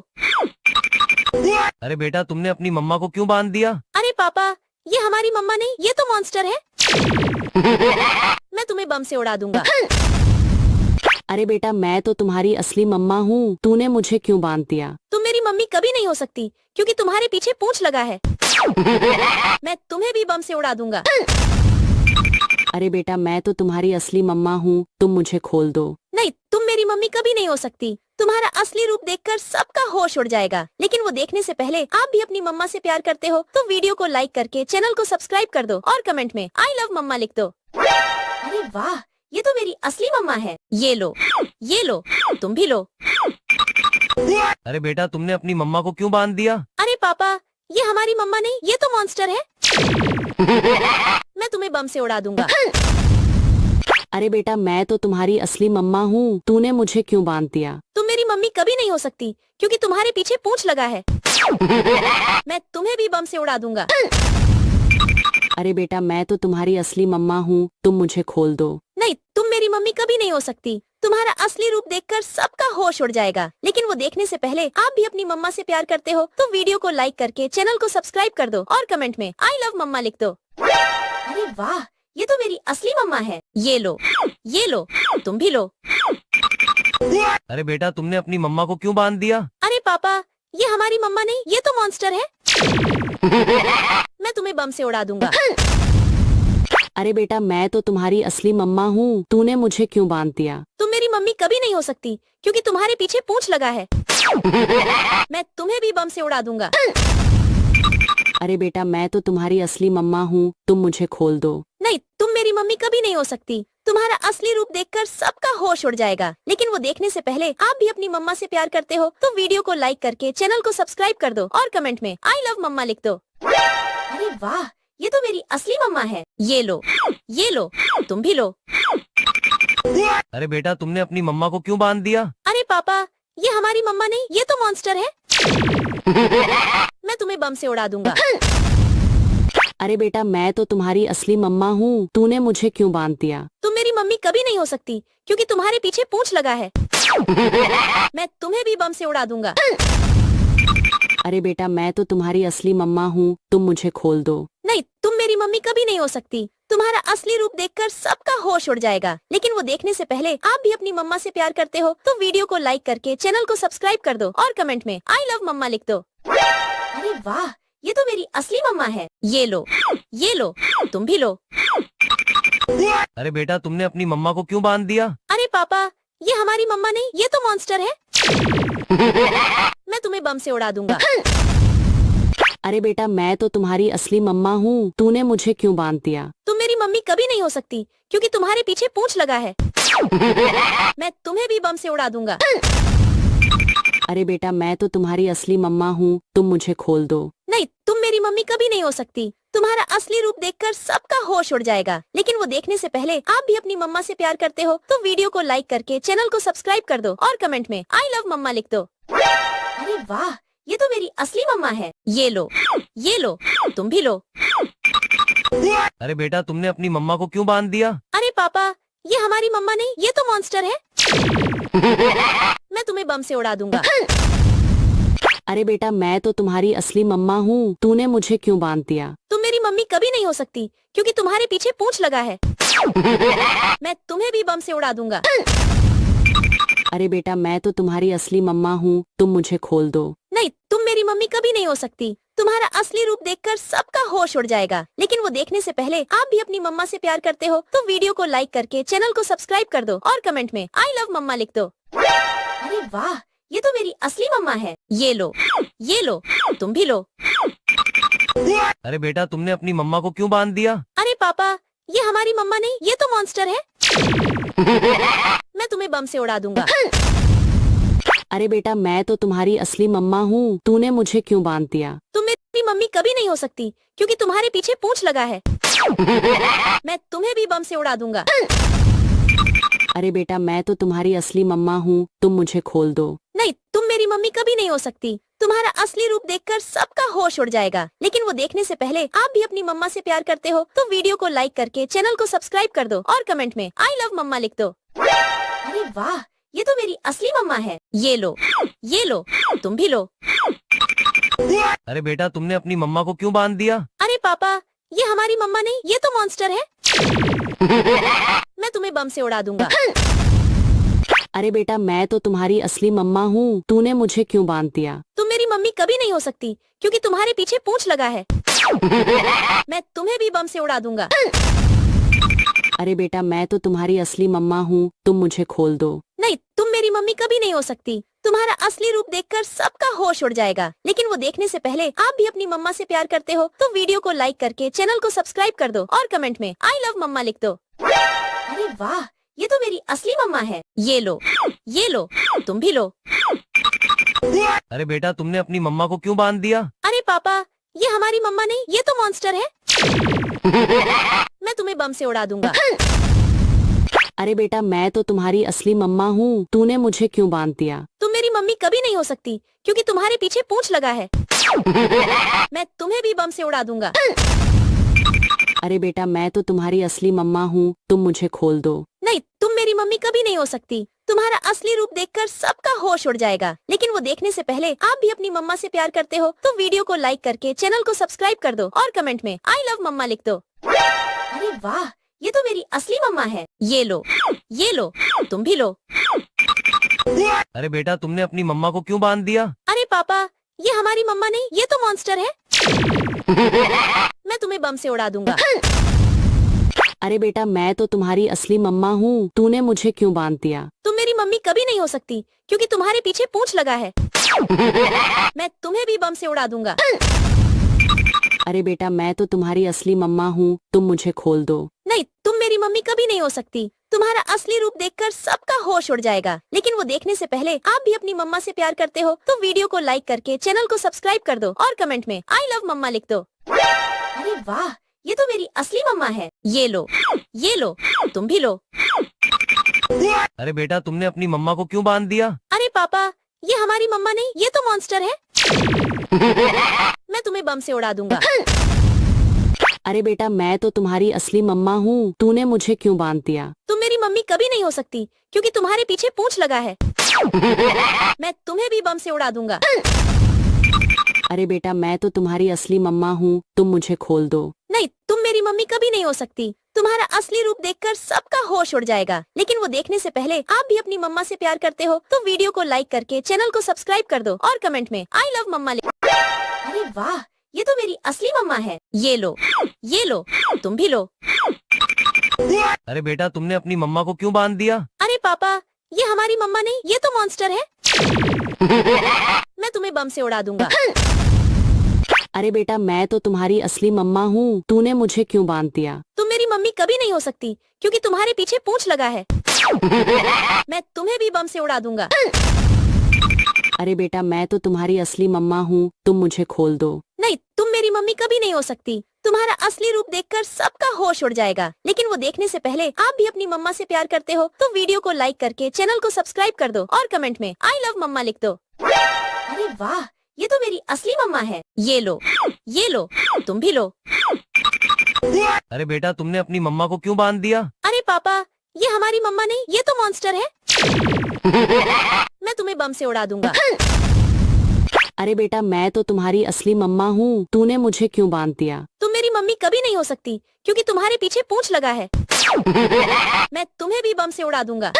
अरे बेटा तुमने अपनी मम्मा को क्यों बांध दिया? अरे पापा, ये हमारी मम्मा नहीं, ये तो मॉन्स्टर है। मैं तुम्हें बम से उड़ा दूंगा। अरे बेटा मैं तो तुम्हारी असली मम्मा हूँ, तूने मुझे क्यों बांध दिया? तुम मेरी मम्मी कभी नहीं हो सकती क्योंकि तुम्हारे पीछे पूंछ लगा है। मैं तुम्हें भी बम से उड़ा दूंगा। अरे बेटा मैं तो तुम्हारी असली मम्मा हूँ, तुम मुझे खोल दो। नहीं, तुम मेरी मम्मी कभी नहीं हो सकती। तुम्हारा असली रूप देखकर सबका होश उड़ जाएगा। लेकिन वो देखने से पहले आप भी अपनी मम्मा से प्यार करते हो तो वीडियो को लाइक करके चैनल को सब्सक्राइब कर दो और कमेंट में आई लव मम्मा लिख दो। अरे वाह, ये तो मेरी असली मम्मा है। ये लो, तुम भी लो। अरे बेटा तुमने अपनी मम्मा को क्यों बांध दिया? अरे पापा, ये हमारी मम्मा नहीं, ये तो मॉन्स्टर है। मैं तुम्हें बम से उड़ा दूंगा। अरे बेटा मैं तो तुम्हारी असली मम्मा हूँ, तूने मुझे क्यों बांध दिया? तुम मेरी मम्मी कभी नहीं हो सकती क्योंकि तुम्हारे पीछे पूंछ लगा है। मैं तुम्हें भी बम से उड़ा दूंगा। अरे बेटा मैं तो तुम्हारी असली मम्मा हूँ, तुम मुझे खोल दो। नहीं, तुम मेरी मम्मी कभी नहीं हो सकती। तुम्हारा असली रूप देखकर सबका होश उड़ जाएगा। लेकिन वो देखने से पहले आप भी अपनी मम्मा से प्यार करते हो तो वीडियो को लाइक करके चैनल को सब्सक्राइब कर दो और कमेंट में आई लव मम्मा लिख दो। अरे वाह, ये तो मेरी असली मम्मा है। ये लो, तुम भी लो। अरे बेटा तुमने अपनी मम्मा को क्यों बांध दिया? अरे पापा, ये हमारी मम्मा नहीं, ये तो मॉन्स्टर है। मैं तुम्हें बम से उड़ा दूंगा। अरे बेटा मैं तो तुम्हारी असली मम्मा हूँ, तूने मुझे क्यों बांध दिया? तुम मेरी मम्मी कभी नहीं हो सकती क्योंकि तुम्हारे पीछे पूंछ लगा है। मैं तुम्हें भी बम से उड़ा दूंगा। अरे बेटा मैं तो तुम्हारी असली मम्मा हूँ, तुम मुझे खोल दो। नहीं, तुम मेरी मम्मी कभी नहीं हो सकती। तुम्हारा असली रूप देखकर सबका होश उड़ जाएगा, लेकिन वो देखने से पहले आप भी अपनी मम्मा से प्यार करते हो तो वीडियो को लाइक करके चैनल को सब्सक्राइब कर दो और कमेंट में आई लव मम्मा लिख दो। अरे वाह, ये तो मेरी असली मम्मा है। ये लो, तुम भी लो। अरे बेटा तुमने अपनी मम्मा को क्यों बांध दिया? अरे पापा, ये हमारी मम्मा नहीं, ये तो मॉन्स्टर है। मैं तुम्हें बम से उड़ा दूंगा। अरे बेटा मैं तो तुम्हारी असली मम्मा हूँ, तूने मुझे क्यों बांध दिया? तुम मेरी मम्मी कभी नहीं हो सकती क्योंकि तुम्हारे पीछे पूंछ लगा है। मैं तुम्हें भी बम से उड़ा दूंगा। अरे बेटा मैं तो तुम्हारी असली मम्मा हूँ, तुम मुझे खोल दो। नहीं, तुम मेरी मम्मी कभी नहीं हो सकती। तुम्हारा असली रूप देखकर सबका होश उड़ जाएगा, लेकिन वो देखने से पहले आप भी अपनी मम्मा से प्यार करते हो तो वीडियो को लाइक करके चैनल को सब्सक्राइब कर दो और कमेंट में आई लव मम्मा लिख दो। अरे वाह, ये तो मेरी असली मम्मा है। ये लो, तुम भी लो। अरे बेटा तुमने अपनी मम्मा को क्यों बांध दिया? अरे पापा, ये हमारी मम्मा नहीं, ये तो मॉन्स्टर है। मैं तुम्हें बम से उड़ा दूंगा। अरे बेटा मैं तो तुम्हारी असली मम्मा हूँ, तूने मुझे क्यों बांध दिया? तुम मेरी मम्मी कभी नहीं हो सकती क्योंकि तुम्हारे पीछे पूंछ लगा है। मैं तुम्हें भी बम से उड़ा दूंगा। अरे बेटा मैं तो तुम्हारी असली मम्मा हूँ, तुम मुझे खोल दो। नहीं, तुम मेरी मम्मी कभी नहीं हो सकती। तुम्हारा असली रूप देखकर सबका होश उड़ जाएगा, लेकिन वो देखने से पहले आप भी अपनी मम्मा से प्यार करते हो तो वीडियो को लाइक करके चैनल को सब्सक्राइब कर दो और कमेंट में आई लव मम्मा लिख दो। अरे वाह, ये तो मेरी असली मम्मा है। ये लो, तुम भी लो। अरे बेटा तुमने अपनी मम्मा को क्यों बांध दिया? अरे पापा, ये हमारी मम्मा नहीं, ये तो मॉन्स्टर है। मैं तुम्हें बम से उड़ा दूंगा। अरे बेटा मैं तो तुम्हारी असली मम्मा हूँ, तूने मुझे क्यों बांध दिया? तुम मेरी मम्मी कभी नहीं हो सकती क्योंकि तुम्हारे पीछे पूंछ लगा है। मैं तुम्हें भी बम से उड़ा दूंगा। अरे बेटा मैं तो तुम्हारी असली मम्मा हूँ, तुम मुझे खोल दो। नहीं, तुम मेरी मम्मी कभी नहीं हो सकती। तुम्हारा असली रूप देखकर सबका होश उड़ जाएगा, लेकिन वो देखने से पहले आप भी अपनी मम्मा से प्यार करते हो तो वीडियो को लाइक करके चैनल को सब्सक्राइब कर दो और कमेंट में आई लव मम्मा लिख दो। अरे वाह, ये तो मेरी असली मम्मा है। ये लो, तुम भी लो। अरे बेटा तुमने अपनी मम्मा को क्यों बांध दिया? अरे पापा, ये हमारी मम्मा नहीं, ये तो मॉन्स्टर है। मैं तुम्हें बम से उड़ा दूंगा। अरे बेटा मैं तो तुम्हारी असली मम्मा हूँ, तूने मुझे क्यों बांध दिया? तुम मेरी मम्मी कभी नहीं हो सकती क्योंकि तुम्हारे पीछे पूंछ लगा है। मैं तुम्हें भी बम से उड़ा दूंगा। अरे बेटा मैं तो तुम्हारी असली मम्मा हूँ, तुम मुझे खोल दो। नहीं, तुम मेरी मम्मी कभी नहीं हो सकती। तुम्हारा असली रूप देखकर सबका होश उड़ जाएगा, लेकिन वो देखने से पहले आप भी अपनी मम्मा से प्यार करते हो तो वीडियो को लाइक करके चैनल को सब्सक्राइब कर दो और कमेंट में आई लव मम्मा लिख दो। अरे वाह, ये तो मेरी असली मम्मा है। ये लो, तुम भी लो। अरे बेटा तुमने अपनी मम्मा को क्यों बांध दिया? अरे पापा, ये हमारी मम्मा नहीं, ये तो मॉन्स्टर है। मैं तुम्हें बम से उड़ा दूंगा। अरे बेटा मैं तो तुम्हारी असली मम्मा हूँ, तूने मुझे क्यों बांध दिया? तुम मेरी मम्मी कभी नहीं हो सकती क्योंकि तुम्हारे पीछे पूंछ लगा है। मैं तुम्हें भी बम से उड़ा दूंगा। अरे बेटा मैं तो तुम्हारी असली मम्मा हूँ, तुम मुझे खोल दो। नहीं, तुम मेरी मम्मी कभी नहीं हो सकती। तुम्हारा असली रूप देखकर सबका होश उड़ जाएगा, लेकिन वो देखने से पहले आप भी अपनी मम्मा से प्यार करते हो तो वीडियो को लाइक करके चैनल को सब्सक्राइब कर दो और कमेंट में आई लव मम्मा लिख दो। अरे वाह, ये तो मेरी असली मम्मा है। ये लो, तुम भी लो। अरे बेटा तुमने अपनी मम्मा को क्यों बांध दिया? अरे पापा, ये हमारी मम्मा नहीं, ये तो मॉन्स्टर है। मैं तुम्हें बम से उड़ा दूंगा। अरे बेटा मैं तो तुम्हारी असली मम्मा हूँ, तूने मुझे क्यों बांध दिया? तुम मेरी मम्मी कभी नहीं हो सकती क्योंकि तुम्हारे पीछे पूंछ लगा है। मैं तुम्हें भी बम से उड़ा दूंगा। अरे बेटा मैं तो तुम्हारी असली मम्मा हूँ, तुम मुझे खोल दो। नहीं, तुम मेरी मम्मी कभी नहीं हो सकती। तुम्हारा असली रूप देखकर सबका होश उड़ जाएगा, लेकिन वो देखने से पहले आप भी अपनी मम्मा से प्यार करते हो तो वीडियो को लाइक करके चैनल को सब्सक्राइब कर दो और कमेंट में आई लव मम्मा लिख दो। अरे वाह, ये तो मेरी असली मम्मा है। ये लो, तुम भी लो। अरे बेटा तुमने अपनी मम्मा को क्यों बांध दिया? अरे पापा, ये हमारी मम्मा नहीं, ये तो मॉन्स्टर है। मैं तुम्हें बम से उड़ा दूंगा। अरे बेटा मैं तो तुम्हारी असली मम्मा हूँ, तूने मुझे क्यों बांध दिया? तुम मेरी मम्मी कभी नहीं हो सकती क्योंकि तुम्हारे पीछे पूंछ लगा है। मैं तुम्हें भी बम से उड़ा दूंगा। अरे बेटा मैं तो तुम्हारी असली मम्मा हूँ, तुम मुझे खोल दो। नहीं, तुम मेरी मम्मी कभी नहीं हो सकती। तुम्हारा असली रूप देखकर सबका होश उड़ जाएगा। लेकिन वो देखने से पहले आप भी अपनी मम्मा से प्यार करते हो तो वीडियो को लाइक करके चैनल को सब्सक्राइब कर दो और कमेंट में आई लव मम्मा लिख दो। अरे वाह, ये तो मेरी असली मम्मा है। ये लो, तुम भी लो। अरे बेटा तुमने अपनी मम्मा को क्यों बांध दिया? अरे पापा, ये हमारी मम्मा नहीं, ये तो मॉन्स्टर है। मैं तुम्हें बम से उड़ा दूंगा। अरे बेटा मैं तो तुम्हारी असली मम्मा हूँ, तूने मुझे क्यों बांध दिया? तुम मेरी मम्मी कभी नहीं हो सकती क्योंकि तुम्हारे पीछे पूंछ लगा है। मैं तुम्हें भी बम से उड़ा दूंगा। अरे बेटा मैं तो तुम्हारी असली मम्मा हूँ, तुम मुझे खोल दो। नहीं, तुम मेरी मम्मी कभी नहीं हो सकती। तुम्हारा असली रूप देखकर सबका होश उड़ जाएगा। लेकिन वो देखने से पहले आप भी अपनी मम्मा से प्यार करते हो तो वीडियो को लाइक करके चैनल को सब्सक्राइब कर दो और कमेंट में आई लव मम्मा लिख। अरे वाह, ये तो मेरी असली मम्मा है। ये लो, तुम भी लो। अरे बेटा तुमने अपनी मम्मा को क्यों बांध दिया? अरे पापा, ये हमारी मम्मा नहीं, ये तो मॉन्स्टर है। मैं तुम्हें बम से उड़ा दूंगा। अरे बेटा मैं तो तुम्हारी असली मम्मा हूँ, तूने मुझे क्यों बांध दिया? तुम मेरी मम्मी कभी नहीं हो सकती क्योंकि तुम्हारे पीछे पूंछ लगा है। मैं तुम्हें भी बम से उड़ा दूंगा। अरे बेटा मैं तो तुम्हारी असली मम्मा हूँ, तुम मुझे खोल दो। नहीं, तुम मेरी मम्मी कभी नहीं हो सकती। तुम्हारा असली रूप देखकर सबका होश उड़ जाएगा। लेकिन वो देखने से पहले आप भी अपनी मम्मा से प्यार करते हो तो वीडियो को लाइक करके चैनल को सब्सक्राइब कर दो और कमेंट में आई लव मम्मा लिख दो। अरे वाह, ये तो मेरी असली मम्मा है। ये लो, तुम भी लो। अरे बेटा तुमने अपनी मम्मा को क्यों बांध दिया? अरे पापा, ये हमारी मम्मा नहीं, ये तो मॉन्स्टर है। मैं तुम्हें बम से उड़ा दूंगा। अरे बेटा मैं तो तुम्हारी असली मम्मा हूँ, तूने मुझे क्यों बांध दिया? तुम मेरी मम्मी कभी नहीं हो सकती क्योंकि तुम्हारे पीछे पूंछ लगा है। मैं तुम्हें भी बम से उड़ा दूंगा।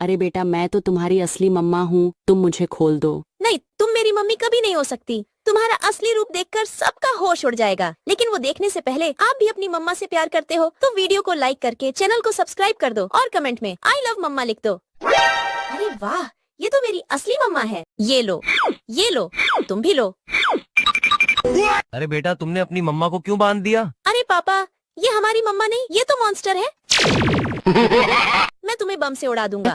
अरे बेटा मैं तो तुम्हारी असली मम्मा हूँ, तुम मुझे खोल दो। नहीं, तुम मेरी मम्मी कभी नहीं हो सकती। तुम्हारा असली रूप देखकर सबका होश उड़ जाएगा। लेकिन वो देखने से पहले आप भी अपनी मम्मा से प्यार करते हो तो वीडियो को लाइक करके चैनल को सब्सक्राइब कर दो और कमेंट में आई लव मम्मा लिख दो। अरे वाह, ये तो मेरी असली मम्मा है। ये लो, तुम भी लो। अरे बेटा तुमने अपनी मम्मा को क्यों बांध दिया? अरे पापा, ये हमारी मम्मा नहीं, ये तो मॉन्स्टर है। मैं तुम्हें बम से उड़ा दूंगा।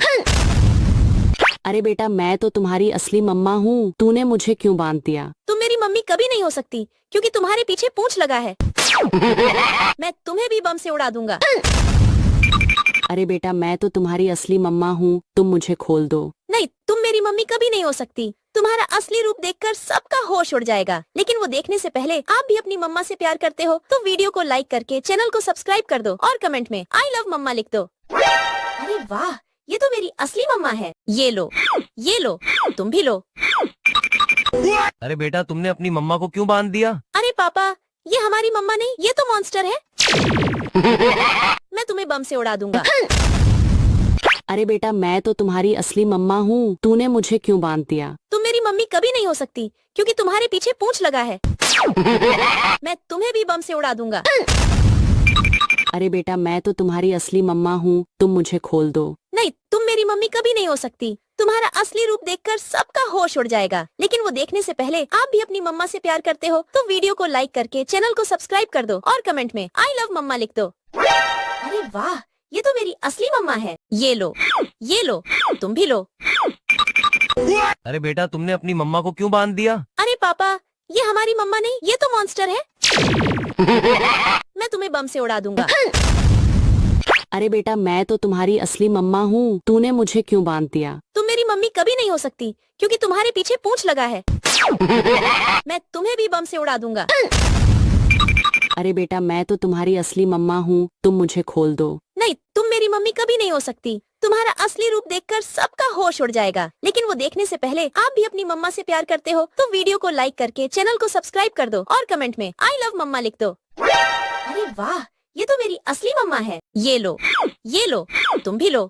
अरे बेटा मैं तो तुम्हारी असली मम्मा हूँ, तूने मुझे क्यों बांध दिया? तुम मेरी मम्मी कभी नहीं हो सकती क्योंकि तुम्हारे पीछे पूंछ लगा है। मैं तुम्हें भी बम से उड़ा दूंगा। अरे बेटा मैं तो तुम्हारी असली मम्मा हूँ, तुम मुझे खोल दो। नहीं, तुम मेरी मम्मी कभी नहीं हो सकती। तुम्हारा असली रूप देखकर सबका होश उड़ जाएगा। लेकिन वो देखने से पहले आप भी अपनी मम्मा से प्यार करते हो तो वीडियो को लाइक करके चैनल को सब्सक्राइब कर दो और कमेंट में आई लव मम्मा लिख दो। अरे वाह, ये तो मेरी असली मम्मा है। ये लो, तुम भी लो। अरे बेटा तुमने अपनी मम्मा को क्यों बांध दिया? अरे पापा, ये हमारी मम्मा नहीं, ये तो मॉन्स्टर है। मैं तुम्हें बम से उड़ा दूंगा। अरे बेटा मैं तो तुम्हारी असली मम्मा हूँ, तूने मुझे क्यों बांध दिया? तुम मेरी मम्मी कभी नहीं हो सकती क्योंकि तुम्हारे पीछे पूंछ लगा है। मैं तुम्हें भी बम से उड़ा दूंगा। अरे बेटा मैं तो तुम्हारी असली मम्मा हूँ, तुम मुझे खोल दो। नहीं, तुम मेरी मम्मी कभी नहीं हो सकती। तुम्हारा असली रूप देखकर सबका होश उड़ जाएगा। लेकिन वो देखने से पहले आप भी अपनी मम्मा से प्यार करते हो तो वीडियो को लाइक करके चैनल को सब्सक्राइब कर दो और कमेंट में आई लव मम्मा लिख दो। अरे वाह, ये तो मेरी असली मम्मा है। ये लो, तुम भी लो। अरे बेटा तुमने अपनी मम्मा को क्यों बांध दिया? अरे पापा, ये हमारी मम्मा नहीं, ये तो मॉन्स्टर है। मैं तुम्हें बम से उड़ा दूंगा। अरे बेटा मैं तो तुम्हारी असली मम्मा हूँ, तूने मुझे क्यों बांध दिया? तुम मेरी मम्मी कभी नहीं हो सकती क्योंकि तुम्हारे पीछे पूंछ लगा है। मैं तुम्हें भी बम से उड़ा दूंगा। अरे बेटा मैं तो तुम्हारी असली मम्मा हूँ, तुम मुझे खोल दो। नहीं, तुम मेरी मम्मी कभी नहीं हो सकती। तुम्हारा असली रूप देखकर सबका होश उड़ जाएगा। लेकिन वो देखने से पहले आप भी अपनी मम्मा से प्यार करते हो तो वीडियो को लाइक करके चैनल को सब्सक्राइब कर दो और कमेंट में आई लव मम्मा लिख दो। अरे वाह, ये तो मेरी असली मम्मा है। ये लो, तुम भी लो।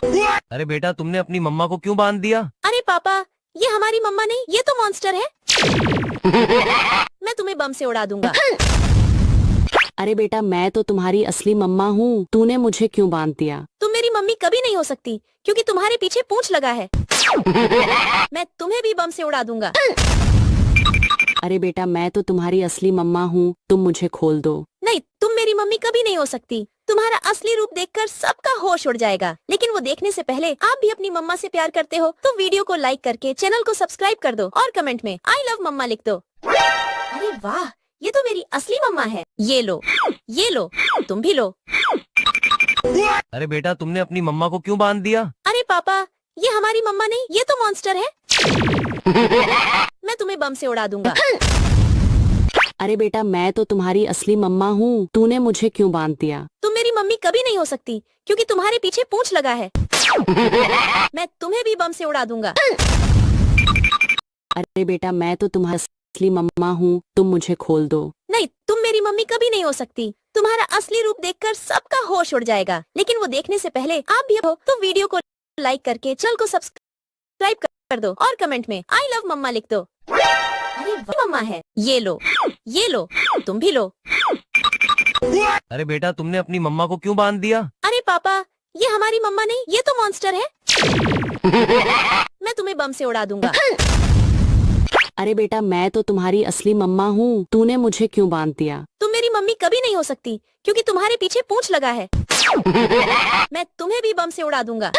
अरे बेटा तुमने अपनी मम्मा को क्यों बांध दिया? अरे पापा, ये हमारी मम्मा नहीं, ये तो मॉन्स्टर है। मैं तुम्हें बम से उड़ा दूंगा। अरे बेटा मैं तो तुम्हारी असली मम्मा हूँ, तूने मुझे क्यों बांध दिया? तुम मेरी मम्मी कभी नहीं हो सकती क्योंकि तुम्हारे पीछे पूंछ लगा है। मैं तुम्हें भी बम से उड़ा दूंगा। अरे बेटा मैं तो तुम्हारी असली मम्मा हूँ, तुम मुझे खोल दो। नहीं, तुम मेरी मम्मी कभी नहीं हो सकती। तुम्हारा असली रूप देखकर सबका होश उड़ जाएगा। लेकिन वो देखने से पहले आप भी अपनी मम्मा से प्यार करते हो तो वीडियो को लाइक करके चैनल को सब्सक्राइब कर दो और कमेंट में आई लव मम्मा लिख दो। अरे वाह, ये तो मेरी असली मम्मा है। ये लो, तुम भी लो। अरे बेटा तुमने अपनी मम्मा को क्यों बांध दिया? अरे पापा, ये हमारी मम्मा नहीं, ये तो मॉन्स्टर है। मैं तुम्हें बम से उड़ा दूंगा। अरे बेटा मैं तो तुम्हारी असली मम्मा हूँ, तूने मुझे क्यों बांध दिया? तुम मेरी मम्मी कभी नहीं हो सकती क्योंकि तुम्हारे पीछे पूंछ लगा है। मैं तुम्हें भी बम से उड़ा दूंगा। अरे बेटा मैं तो तुम्हारी असली मम्मा हूँ, तुम मुझे खोल दो। नहीं, तुम मेरी मम्मी कभी नहीं हो सकती। तुम्हारा असली रूप देखकर सबका होश उड़ जाएगा। लेकिन वो देखने से पहले आप भी हो तो वीडियो को लाइक करके चैनल को सब्सक्राइब कर दो और कमेंट में आई लव मम्मा लिख दो। अरे वाह, मम्मा है। ये लो, तुम भी लो। अरे बेटा तुमने अपनी मम्मा को क्यों बांध दिया? अरे पापा, ये हमारी मम्मा नहीं, ये तो मॉन्स्टर है। मैं तुम्हें बम से उड़ा दूंगा। अरे बेटा मैं तो तुम्हारी असली मम्मा हूँ, तूने मुझे क्यों बांध दिया? तुम मेरी मम्मी कभी नहीं हो सकती क्योंकि तुम्हारे पीछे पूंछ लगा है। मैं तुम्हें भी बम से उड़ा दूंगा।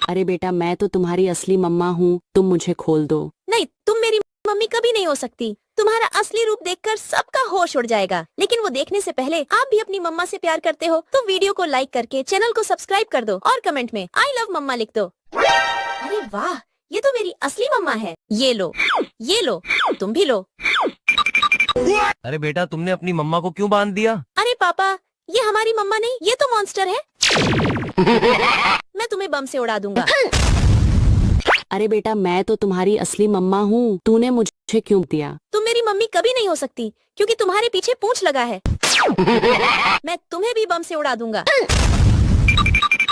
अरे बेटा मैं तो तुम्हारी असली मम्मा हूँ, तुम मुझे खोल दो। नहीं, तुम मेरी मम्मी कभी नहीं हो सकती। तुम्हारा असली रूप देखकर सबका होश उड़ जाएगा। लेकिन वो देखने से पहले आप भी अपनी मम्मा से प्यार करते हो तो वीडियो को लाइक करके चैनल को सब्सक्राइब कर दो और कमेंट में आई लव मम्मा लिख दो। अरे वाह, ये तो मेरी असली मम्मा है। ये लो, तुम भी लो। अरे बेटा तुमने अपनी मम्मा को क्यों बांध दिया? अरे पापा, ये हमारी मम्मा नहीं, ये तो मॉन्स्टर है। मैं तुम्हें बम से उड़ा दूंगा। अरे बेटा मैं तो तुम्हारी असली मम्मा हूँ, तूने मुझे क्यों दिया? तुम मेरी मम्मी कभी नहीं हो सकती क्योंकि तुम्हारे पीछे पूंछ लगा है। मैं तुम्हें भी बम से उड़ा दूंगा।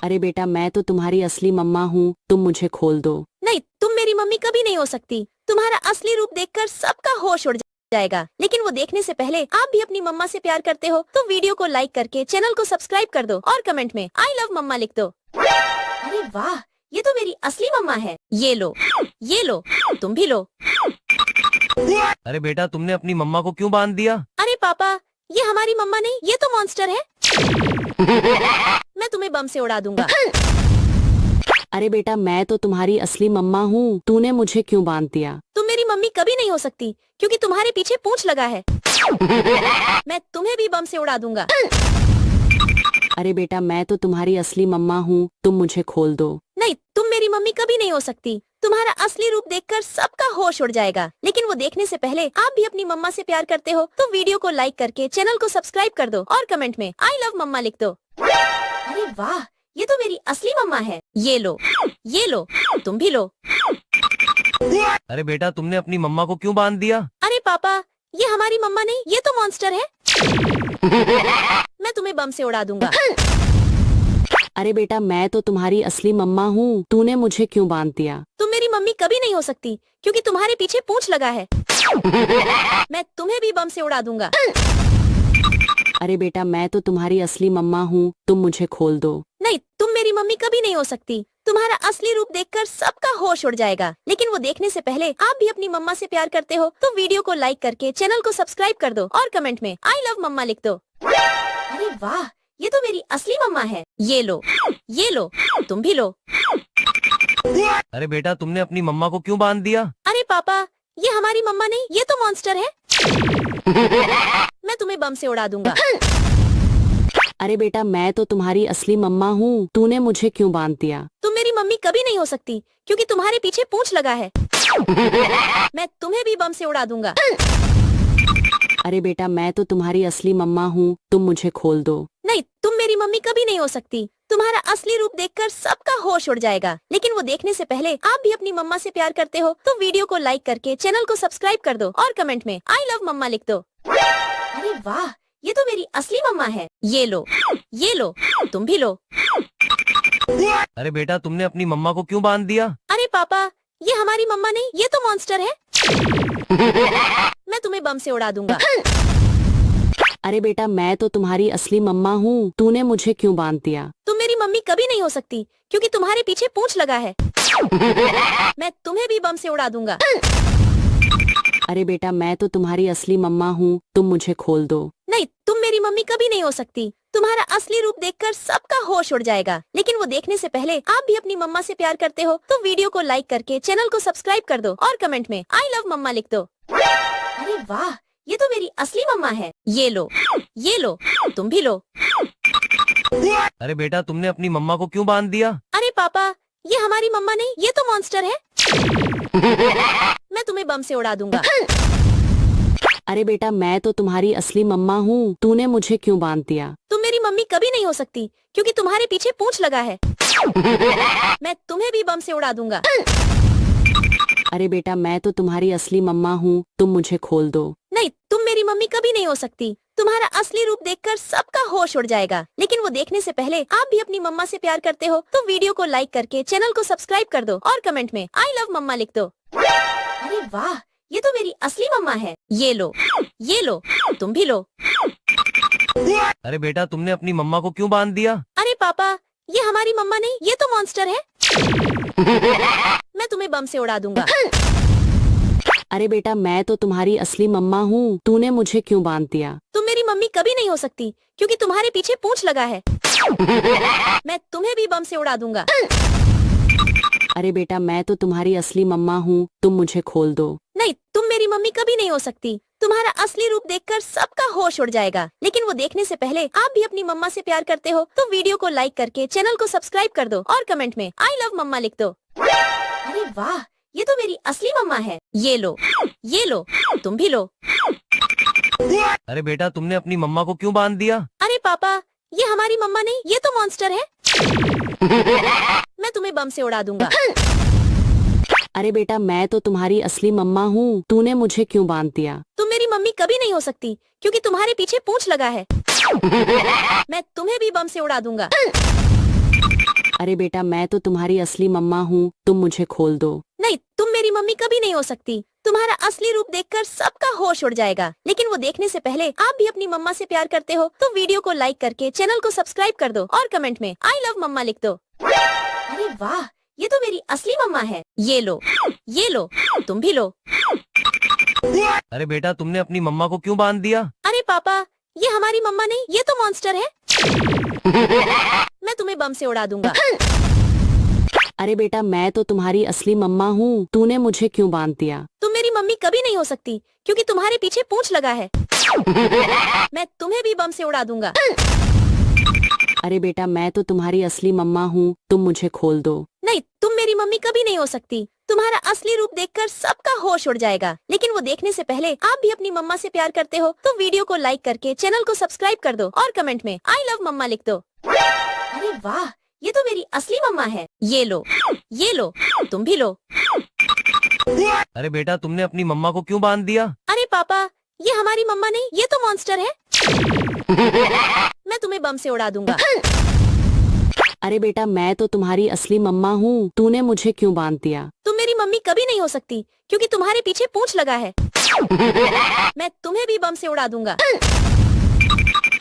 अरे बेटा मैं तो तुम्हारी असली मम्मा हूँ, तुम मुझे खोल दो। नहीं, तुम मेरी मम्मी कभी नहीं हो सकती। तुम्हारा असली रूप देखकर सबका होश उड़ जाएगा। लेकिन वो देखने से पहले आप भी अपनी मम्मा से प्यार करते हो तो वीडियो को लाइक करके चैनल को सब्सक्राइब कर दो और कमेंट में आई लव मम्मा लिख दो। अरे वाह, ये तो मेरी असली मम्मा है। ये लो, तुम भी लो। अरे बेटा तुमने अपनी मम्मा को क्यों बांध दिया? अरे पापा, ये हमारी मम्मा नहीं, ये तो मॉन्स्टर है। मैं तुम्हें बम से उड़ा दूंगा। अरे बेटा मैं तो तुम्हारी असली मम्मा हूँ, तूने मुझे क्यों बांध दिया? तुम मेरी मम्मी कभी नहीं हो सकती क्योंकि तुम्हारे पीछे पूंछ लगा है। मैं तुम्हें भी बम से उड़ा दूंगा। अरे बेटा मैं तो तुम्हारी असली मम्मा हूँ, तुम मुझे खोल दो। नहीं, तुम मेरी मम्मी कभी नहीं हो सकती। तुम्हारा असली रूप देखकर सबका होश उड़ जाएगा। लेकिन वो देखने से पहले आप भी अपनी मम्मा से प्यार करते हो तो वीडियो को लाइक करके चैनल को सब्सक्राइब कर दो और कमेंट में आई लव मम्मा लिख दो। अरे वाह, ये तो मेरी असली मम्मा है। ये लो, तुम भी लो। अरे बेटा तुमने अपनी मम्मा को क्यों बांध दिया? अरे पापा, ये हमारी मम्मा नहीं, ये तो मॉन्स्टर है। मैं तुम्हें बम से उड़ा दूंगा। अरे बेटा मैं तो तुम्हारी असली मम्मा हूँ, तूने मुझे क्यों बांध दिया? तुम मेरी मम्मी कभी नहीं हो सकती क्योंकि तुम्हारे पीछे पूंछ लगा है। मैं तुम्हें भी बम से उड़ा दूंगा। अरे बेटा मैं तो तुम्हारी असली मम्मा हूँ, तुम मुझे खोल दो। नहीं, तुम मेरी मम्मी कभी नहीं हो सकती। तुम्हारा असली रूप देखकर सबका होश उड़ जाएगा। लेकिन वो देखने से पहले आप भी अपनी मम्मा से प्यार करते हो तो वीडियो को लाइक करके चैनल को सब्सक्राइब कर दो और कमेंट में आई लव मम्मा लिख दो। अरे वाह, ये तो मेरी असली मम्मा है। ये लो, तुम भी लो। अरे बेटा तुमने अपनी मम्मा को क्यों बांध दिया? अरे पापा, ये हमारी मम्मा नहीं, ये तो मॉन्स्टर है। मैं तुम्हें बम से उड़ा दूंगा। अरे बेटा मैं तो तुम्हारी असली मम्मा हूँ, तूने मुझे क्यों बांध दिया? तुम मेरी मम्मी कभी नहीं हो सकती क्योंकि तुम्हारे पीछे पूंछ लगा है। मैं तुम्हें भी बम से उड़ा दूंगा। अरे बेटा मैं तो तुम्हारी असली मम्मा हूँ, तुम मुझे खोल दो। नहीं, तुम मेरी मम्मी कभी नहीं हो सकती। तुम्हारा असली रूप देखकर सबका होश उड़ जाएगा। लेकिन वो देखने से पहले आप भी अपनी मम्मा से प्यार करते हो तो वीडियो को लाइक करके चैनल को सब्सक्राइब कर दो और कमेंट में आई लव मम्मा लिख दो। अरे वाह, ये तो मेरी असली मम्मा है। ये लो, तुम भी लो। अरे बेटा तुमने अपनी मम्मा को क्यों बांध दिया? अरे पापा, ये हमारी मम्मा नहीं, ये तो मॉन्स्टर है। मैं तुम्हें बम से उड़ा दूंगा। अरे बेटा मैं तो तुम्हारी असली मम्मा हूँ, तूने मुझे क्यों बांध दिया? तुम मेरी मम्मी कभी नहीं हो सकती क्योंकि तुम्हारे पीछे पूंछ लगा है। मैं तुम्हें भी बम से उड़ा दूंगा। अरे बेटा मैं तो तुम्हारी असली मम्मा हूँ, तुम मुझे खोल दो। नहीं, तुम मेरी मम्मी कभी नहीं हो सकती। तुम्हारा असली रूप देखकर सबका होश उड़ जाएगा, लेकिन वो देखने से पहले आप भी अपनी मम्मा से प्यार करते हो तो वीडियो को लाइक करके चैनल को सब्सक्राइब कर दो और कमेंट में आई लव मम्मा लिख दो। अरे वाह, ये तो मेरी असली मम्मा है। ये लो, तुम भी लो। अरे बेटा तुमने अपनी मम्मा को क्यों बांध दिया? अरे पापा, ये हमारी मम्मा नहीं, ये तो मॉन्स्टर है। मैं तुम्हें बम से उड़ा दूंगा। अरे बेटा मैं तो तुम्हारी असली मम्मा हूँ, तूने मुझे क्यों बांध दिया? तुम मेरी मम्मी कभी नहीं हो सकती क्योंकि तुम्हारे पीछे पूंछ लगा है। मैं तुम्हें भी बम से उड़ा दूंगा। अरे बेटा मैं तो तुम्हारी असली मम्मा हूँ, तुम मुझे खोल दो। नहीं, तुम मेरी मम्मी कभी नहीं हो सकती। तुम्हारा असली रूप देखकर सबका होश उड़ जाएगा, लेकिन वो देखने से पहले आप भी अपनी मम्मा से प्यार करते हो तो वीडियो को लाइक करके चैनल को सब्सक्राइब कर दो और कमेंट में आई लव मम्मा लिख दो। अरे वाह, ये तो मेरी असली मम्मा है। ये लो, तुम भी लो। अरे बेटा तुमने अपनी मम्मा को क्यों बांध दिया? अरे पापा, ये हमारी मम्मा नहीं, ये तो मॉन्स्टर है। मैं तुम्हें बम से उड़ा दूंगा। अरे बेटा मैं तो तुम्हारी असली मम्मा हूँ, तूने मुझे क्यों बांध दिया? तुम मेरी मम्मी कभी नहीं हो सकती क्योंकि तुम्हारे पीछे पूंछ लगा है। मैं तुम्हें भी बम से उड़ा दूंगा। अरे बेटा मैं तो तुम्हारी असली मम्मा हूँ, तुम मुझे खोल दो। नहीं, तुम मेरी मम्मी कभी नहीं हो सकती। तुम्हारा असली रूप देखकर सबका होश उड़ जाएगा, लेकिन वो देखने से पहले आप भी अपनी मम्मा से प्यार करते हो तो वीडियो को लाइक करके चैनल को सब्सक्राइब कर दो और कमेंट में आई लव मम्मा लिख दो। अरे वाह, ये तो मेरी असली मम्मा है। ये लो, तुम भी लो। अरे बेटा तुमने अपनी मम्मा को क्यों बांध दिया? अरे पापा, ये हमारी मम्मा नहीं, ये तो मॉन्स्टर है। मैं तुम्हें बम से उड़ा दूंगा। अरे बेटा मैं तो तुम्हारी असली मम्मा हूँ, तूने मुझे क्यों बांध दिया? तुम मेरी मम्मी कभी नहीं हो सकती क्योंकि तुम्हारे पीछे पूंछ लगा है। मैं तुम्हें भी बम से उड़ा दूंगा। अरे बेटा मैं तो तुम्हारी असली मम्मा हूँ, तुम मुझे खोल दो। नहीं, तुम मेरी मम्मी कभी नहीं हो सकती। तुम्हारा असली रूप देखकर सबका होश उड़ जाएगा, लेकिन वो देखने से पहले आप भी अपनी मम्मा से प्यार करते हो तो वीडियो को लाइक करके चैनल को सब्सक्राइब कर दो और कमेंट में आई लव मम्मा लिख दो। अरे वाह, ये तो मेरी असली मम्मा है। ये लो, तुम भी लो। अरे बेटा तुमने अपनी मम्मा को क्यों बांध दिया? अरे पापा, ये हमारी मम्मा नहीं, ये तो मॉन्स्टर है। मैं तुम्हें बम से उड़ा दूंगा। अरे बेटा मैं तो तुम्हारी असली मम्मा हूँ, तूने मुझे क्यों बांध दिया? तुम मेरी मम्मी कभी नहीं हो सकती क्योंकि तुम्हारे पीछे पूंछ लगा है। मैं तुम्हें भी बम से उड़ा दूंगा। अरे बेटा मैं तो तुम्हारी असली मम्मा हूँ, तुम मुझे खोल दो। नहीं, तुम मेरी मम्मी कभी नहीं हो सकती। तुम्हारा असली रूप देखकर सबका होश उड़ जाएगा, लेकिन वो देखने से पहले आप भी अपनी मम्मा से प्यार करते हो तो वीडियो को लाइक करके चैनल को सब्सक्राइब कर दो और कमेंट में आई लव मम्मा लिख दो। अरे वाह, ये तो मेरी असली मम्मा है। ये लो, तुम भी लो। अरे बेटा तुमने अपनी मम्मा को क्यों बांध दिया? अरे पापा, ये हमारी मम्मा नहीं, ये तो मॉन्स्टर है। मैं तुम्हें बम से उड़ा दूंगा। अरे बेटा मैं तो तुम्हारी असली मम्मा हूँ, तूने मुझे क्यों बांध दिया? तुम मेरी मम्मी कभी नहीं हो सकती क्योंकि तुम्हारे पीछे पूंछ लगा है। मैं तुम्हें भी बम से उड़ा दूंगा।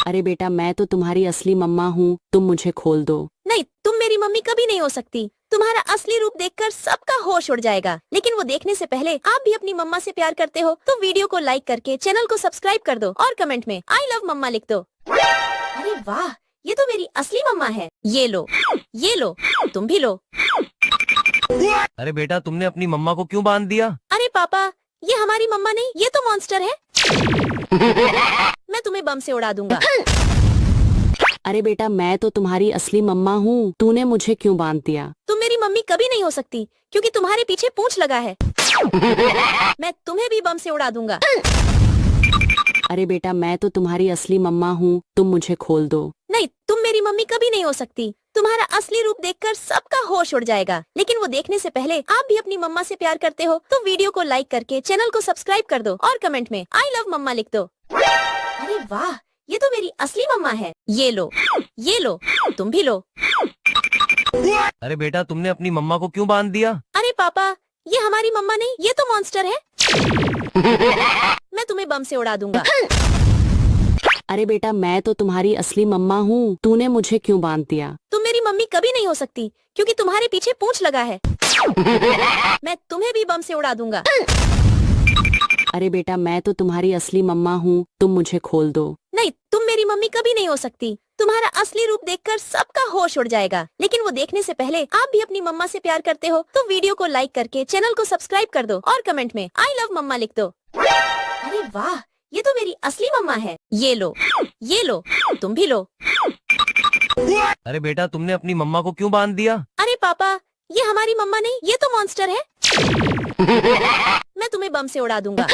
अरे बेटा मैं तो तुम्हारी असली मम्मा हूँ, तुम मुझे खोल दो। नहीं, तुम मेरी मम्मी कभी नहीं हो सकती। तुम्हारा असली रूप देखकर सबका होश उड़ जाएगा, लेकिन वो देखने से पहले आप भी अपनी मम्मा से प्यार करते हो तो वीडियो को लाइक करके चैनल को सब्सक्राइब कर दो और कमेंट में आई लव मम्मा लिख दो। अरे वाह, ये तो मेरी असली मम्मा है। ये लो, तुम भी लो। अरे बेटा तुमने अपनी मम्मा को क्यों बांध दिया? अरे पापा, ये हमारी मम्मा नहीं, ये तो मॉन्स्टर है। मैं तुम्हें बम से उड़ा दूंगा। अरे बेटा मैं तो तुम्हारी असली मम्मा हूँ, तूने मुझे क्यों बांध दिया? तुम मेरी मम्मी कभी नहीं हो सकती क्योंकि तुम्हारे पीछे पूंछ लगा है। मैं तुम्हें भी बम से उड़ा दूंगा। अरे बेटा मैं तो तुम्हारी असली मम्मा हूँ, तुम मुझे खोल दो। नहीं, तुम मेरी मम्मी कभी नहीं हो सकती। तुम्हारा असली रूप देखकर सबका होश उड़ जाएगा, लेकिन वो देखने से पहले आप भी अपनी मम्मा से प्यार करते हो तो वीडियो को लाइक करके चैनल को सब्सक्राइब कर दो और कमेंट में आई लव मम्मा लिख दो। अरे वाह, ये तो मेरी असली मम्मा है। ये लो, तुम भी लो। अरे बेटा तुमने अपनी मम्मा को क्यों बांध दिया? अरे पापा, ये हमारी मम्मा नहीं, ये तो मॉन्स्टर है। मैं तुम्हें बम से उड़ा दूंगा। अरे बेटा मैं तो तुम्हारी असली मम्मा हूँ, तूने मुझे क्यों बांध दिया? तुम मेरी मम्मी कभी नहीं हो सकती क्योंकि तुम्हारे पीछे पूंछ लगा है। मैं तुम्हें भी बम से उड़ा दूंगा। अरे बेटा मैं तो तुम्हारी असली मम्मा हूँ, तुम मुझे खोल दो। नहीं, तुम मेरी मम्मी कभी नहीं हो सकती। तुम्हारा असली रूप देखकर सबका होश उड़ जाएगा, लेकिन वो देखने से पहले आप भी अपनी मम्मा से प्यार करते हो तो वीडियो को लाइक करके चैनल को सब्सक्राइब कर दो और कमेंट में आई लव मम्मा लिख दो। अरे वाह, ये तो मेरी असली मम्मा है। ये लो, तुम भी लो। अरे बेटा तुमने अपनी मम्मा को क्यों बांध दिया? अरे पापा, ये हमारी मम्मा नहीं, ये तो मॉन्स्टर है। मैं तुम्हें बम से उड़ा दूंगा।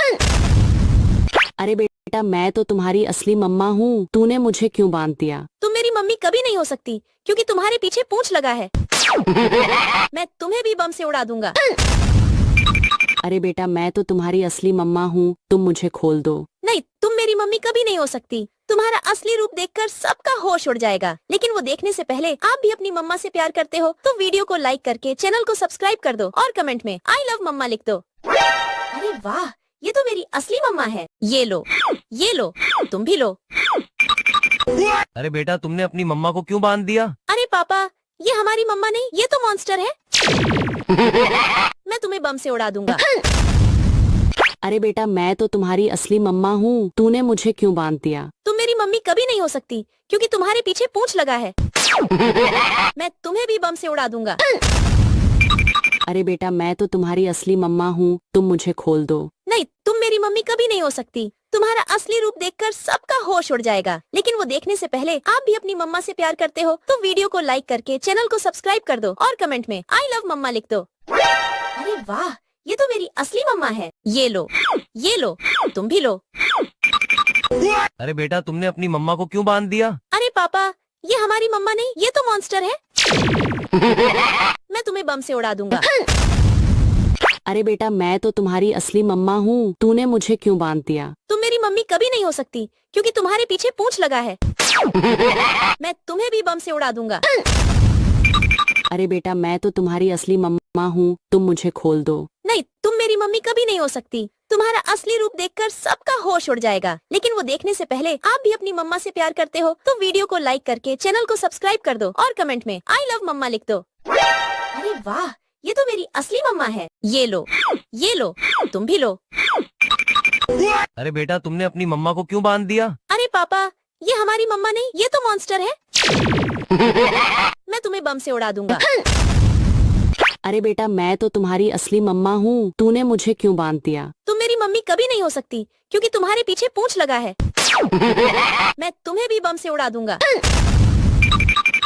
अरे बेटा मैं तो तुम्हारी असली मम्मा हूँ, तूने मुझे क्यों बांध दिया? तुम मेरी मम्मी कभी नहीं हो सकती क्योंकि तुम्हारे पीछे पूंछ लगा है। मैं तुम्हें भी बम से उड़ा दूंगा। अरे बेटा मैं तो तुम्हारी असली मम्मा हूँ, तुम मुझे खोल दो। नहीं, तुम मेरी मम्मी कभी नहीं हो सकती। तुम्हारा असली रूप देखकर सबका होश उड़ जाएगा, लेकिन वो देखने से पहले आप भी अपनी मम्मा से प्यार करते हो तो वीडियो को लाइक करके चैनल को सब्सक्राइब कर दो और कमेंट में आई लव मम्मा लिख दो। अरे वाह, ये तो मेरी असली मम्मा है। ये लो, तुम भी लो। अरे बेटा तुमने अपनी मम्मा को क्यों बांध दिया? अरे पापा, ये हमारी मम्मा नहीं, ये तो मॉन्स्टर है। मैं तुम्हें बम से उड़ा दूंगा। अरे बेटा मैं तो तुम्हारी असली मम्मा हूँ, तूने मुझे क्यों बांध दिया? तुम मेरी मम्मी कभी नहीं हो सकती क्योंकि तुम्हारे पीछे पूंछ लगा है। मैं तुम्हें भी बम से उड़ा दूंगा। अरे बेटा मैं तो तुम्हारी असली मम्मा हूँ, तुम मुझे खोल दो। नहीं, तुम मेरी मम्मी कभी नहीं हो सकती। तुम्हारा असली रूप देखकर सबका होश उड़ जाएगा, लेकिन वो देखने से पहले आप भी अपनी मम्मा से प्यार करते हो तो वीडियो को लाइक करके चैनल को सब्सक्राइब कर दो और कमेंट में आई लव मम्मा लिख दो। अरे वाह, ये तो मेरी असली मम्मा है। ये लो, तुम भी लो। अरे बेटा तुमने अपनी मम्मा को क्यों बांध दिया? अरे पापा, ये हमारी मम्मा नहीं, ये तो मॉन्स्टर है। मैं तुम्हें बम से उड़ा दूंगा। अरे बेटा मैं तो तुम्हारी असली मम्मा हूँ, तूने मुझे क्यों बांध दिया? तुम मेरी मम्मी कभी नहीं हो सकती क्योंकि तुम्हारे पीछे पूंछ लगा है। मैं तुम्हें भी बम से उड़ा दूंगा। अरे बेटा मैं तो तुम्हारी असली मम्मा हूँ, तुम मुझे खोल दो। नहीं, तुम मेरी मम्मी कभी नहीं हो सकती। तुम्हारा असली रूप देखकर सबका होश उड़ जाएगा, लेकिन वो देखने से पहले आप भी अपनी मम्मा से प्यार करते हो तो वीडियो को लाइक करके चैनल को सब्सक्राइब कर दो और कमेंट में आई लव मम्मा लिख दो। अरे वाह, ये तो मेरी असली मम्मा है। ये लो, तुम भी लो। अरे बेटा तुमने अपनी मम्मा को क्यों बांध दिया? अरे पापा, ये हमारी मम्मा नहीं, ये तो मॉन्स्टर है। मैं तुम्हें बम से उड़ा दूंगा। अरे बेटा मैं तो तुम्हारी असली मम्मा हूँ, तूने मुझे क्यों बांध दिया? तुम मेरी मम्मी कभी नहीं हो सकती क्योंकि तुम्हारे पीछे पूंछ लगा है। मैं तुम्हें भी बम से उड़ा दूंगा।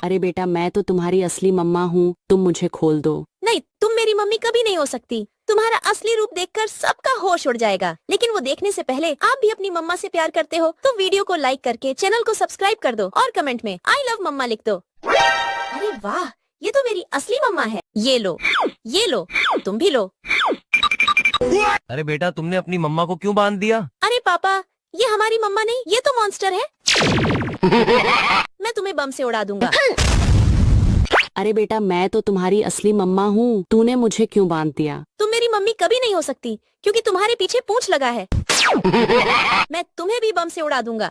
अरे बेटा मैं तो तुम्हारी असली मम्मा हूँ, तुम मुझे खोल दो। नहीं, तुम मेरी मम्मी कभी नहीं हो सकती। तुम्हारा असली रूप देखकर सबका होश उड़ जाएगा, लेकिन वो देखने से पहले आप भी अपनी मम्मा से प्यार करते हो तो वीडियो को लाइक करके चैनल को सब्सक्राइब कर दो और कमेंट में आई लव मम्मा लिख दो। अरे वाह, ये तो मेरी असली मम्मा है। ये लो, तुम भी लो। अरे बेटा तुमने अपनी मम्मा को क्यों बांध दिया? अरे पापा, ये हमारी मम्मा नहीं, ये तो मॉन्स्टर है। मैं तुम्हें बम से उड़ा दूंगा। अरे बेटा मैं तो तुम्हारी असली मम्मा हूँ, तूने मुझे क्यों बांध दिया? तुम मेरी मम्मी कभी नहीं हो सकती क्योंकि तुम्हारे पीछे पूंछ लगा है। मैं तुम्हें भी बम से उड़ा दूंगा।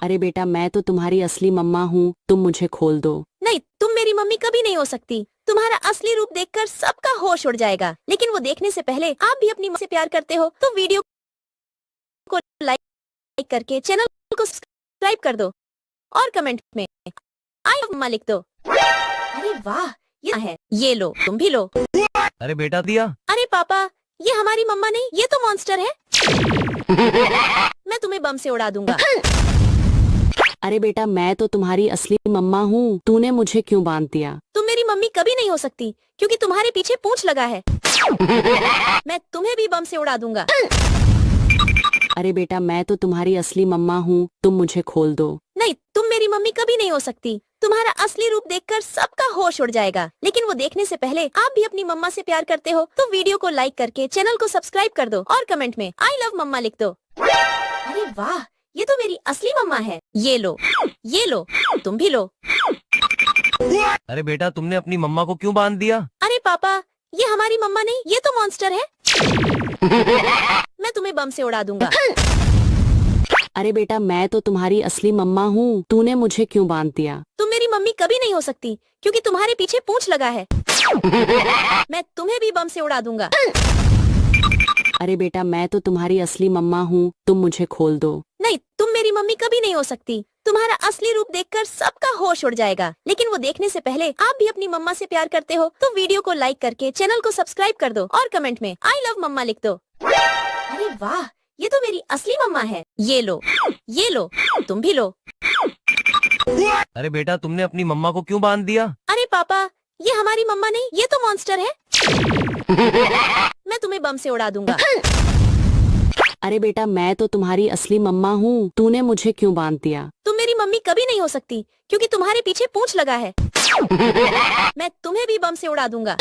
अरे बेटा मैं तो तुम्हारी असली मम्मा हूँ, तुम मुझे खोल दो। नहीं, तुम मेरी मम्मी कभी नहीं हो सकती। तुम्हारा असली रूप देखकर सबका होश उड़ जाएगा, लेकिन वो देखने से पहले आप भी अपनी मम्मी से प्यार करते हो तो वीडियो को लाइक करके चैनल को सब्सक्राइब कर दो और कमेंट में आई लव मम्मा लिख दो। अरे वाह, ये है। ये लो, तुम भी लो। अरे बेटा दिया। अरे पापा, ये हमारी मम्मा नहीं, ये तो मॉन्स्टर है। मैं तुम्हें बम से उड़ा दूंगा। अरे बेटा मैं तो तुम्हारी असली मम्मा हूँ, तूने मुझे क्यों बांध दिया? तुम मेरी मम्मी कभी नहीं हो सकती क्योंकि तुम्हारे पीछे पूंछ लगा है। मैं तुम्हें भी बम से उड़ा दूंगा। अरे बेटा मैं तो तुम्हारी असली मम्मा हूँ, तुम मुझे खोल दो। नहीं, तुम मेरी मम्मी कभी नहीं हो सकती। तुम्हारा असली रूप देखकर सबका होश उड़ जाएगा, लेकिन वो देखने से पहले आप भी अपनी मम्मा से प्यार करते हो तो वीडियो को लाइक करके चैनल को सब्सक्राइब कर दो और कमेंट में आई लव मम्मा लिख दो। अरे वाह, ये तो मेरी असली मम्मा है। ये लो, तुम भी लो। अरे बेटा तुमने अपनी मम्मा को क्यों बांध दिया? अरे पापा, ये हमारी मम्मा नहीं, ये तो मॉन्स्टर है। मैं तुम्हें बम से उड़ा दूंगा। अरे बेटा मैं तो तुम्हारी असली मम्मा हूँ, तूने मुझे क्यों बांध दिया? तुम मेरी मम्मी कभी नहीं हो सकती क्योंकि तुम्हारे पीछे पूंछ लगा है। मैं तुम्हें भी बम से उड़ा दूंगा। अरे बेटा मैं तो तुम्हारी असली मम्मा हूँ, तुम मुझे खोल दो। नहीं, तुम मेरी मम्मी कभी नहीं हो सकती। तुम्हारा असली रूप देखकर सबका होश उड़ जाएगा, लेकिन वो देखने से पहले आप भी अपनी मम्मा से प्यार करते हो तो वीडियो को लाइक करके चैनल को सब्सक्राइब कर दो और कमेंट में आई लव मम्मा लिख दो। अरे वाह, ये तो मेरी असली मम्मा है। ये लो, तुम भी लो। अरे बेटा तुमने अपनी मम्मा को क्यों बांध दिया? अरे पापा, ये हमारी मम्मा नहीं, ये तो मॉन्स्टर है। मैं तुम्हें बम से उड़ा दूंगा। अरे बेटा मैं तो तुम्हारी असली मम्मा हूँ, तूने मुझे क्यों बांध दिया? तुम मेरी मम्मी कभी नहीं हो सकती क्योंकि तुम्हारे पीछे पूंछ लगा है। मैं तुम्हें भी बम से उड़ा दूंगा।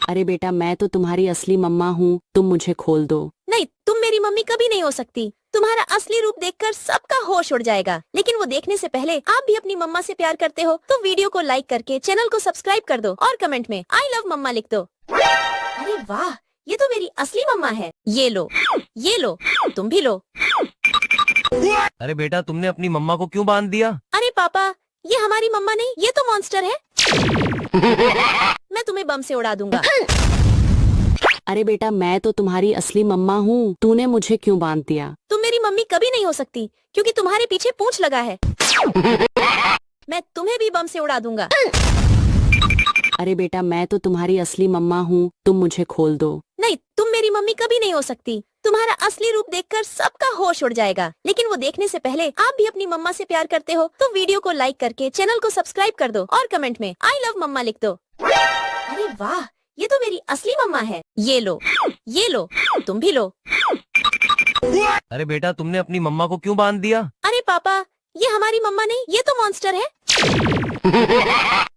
अरे बेटा मैं तो तुम्हारी असली मम्मा हूँ, तुम मुझे खोल दो। नहीं, तुम मेरी मम्मी कभी नहीं हो सकती। तुम्हारा असली रूप देखकर सबका होश उड़ जाएगा, लेकिन वो देखने से पहले आप भी अपनी मम्मा से प्यार करते हो तो वीडियो को लाइक करके चैनल को सब्सक्राइब कर दो और कमेंट में आई लव मम्मा लिख दो। अरे वाह, ये तो मेरी असली मम्मा है। ये लो, तुम भी लो। अरे बेटा तुमने अपनी मम्मा को क्यों बांध दिया? अरे पापा, ये हमारी मम्मा नहीं, ये तो मॉन्स्टर है। मैं तुम्हें बम से उड़ा दूंगा। अरे बेटा मैं तो तुम्हारी असली मम्मा हूँ, तूने मुझे क्यों बांध दिया? तुम मेरी मम्मी कभी नहीं हो सकती क्योंकि तुम्हारे पीछे पूंछ लगा है। मैं तुम्हें भी बम से उड़ा दूंगा। अरे बेटा मैं तो तुम्हारी असली मम्मा हूँ, तुम मुझे खोल दो। नहीं, तुम मेरी मम्मी कभी नहीं हो सकती। तुम्हारा असली रूप देखकर सबका होश उड़ जाएगा, लेकिन वो देखने से पहले आप भी अपनी मम्मा से प्यार करते हो तो वीडियो को लाइक करके चैनल को सब्सक्राइब कर दो और कमेंट में आई लव मम्मा लिख दो। अरे वाह, ये तो मेरी असली मम्मा है। ये लो, तुम भी लो। अरे बेटा तुमने अपनी मम्मा को क्यों बांध दिया? अरे पापा, ये हमारी मम्मा नहीं, ये तो मॉन्स्टर है।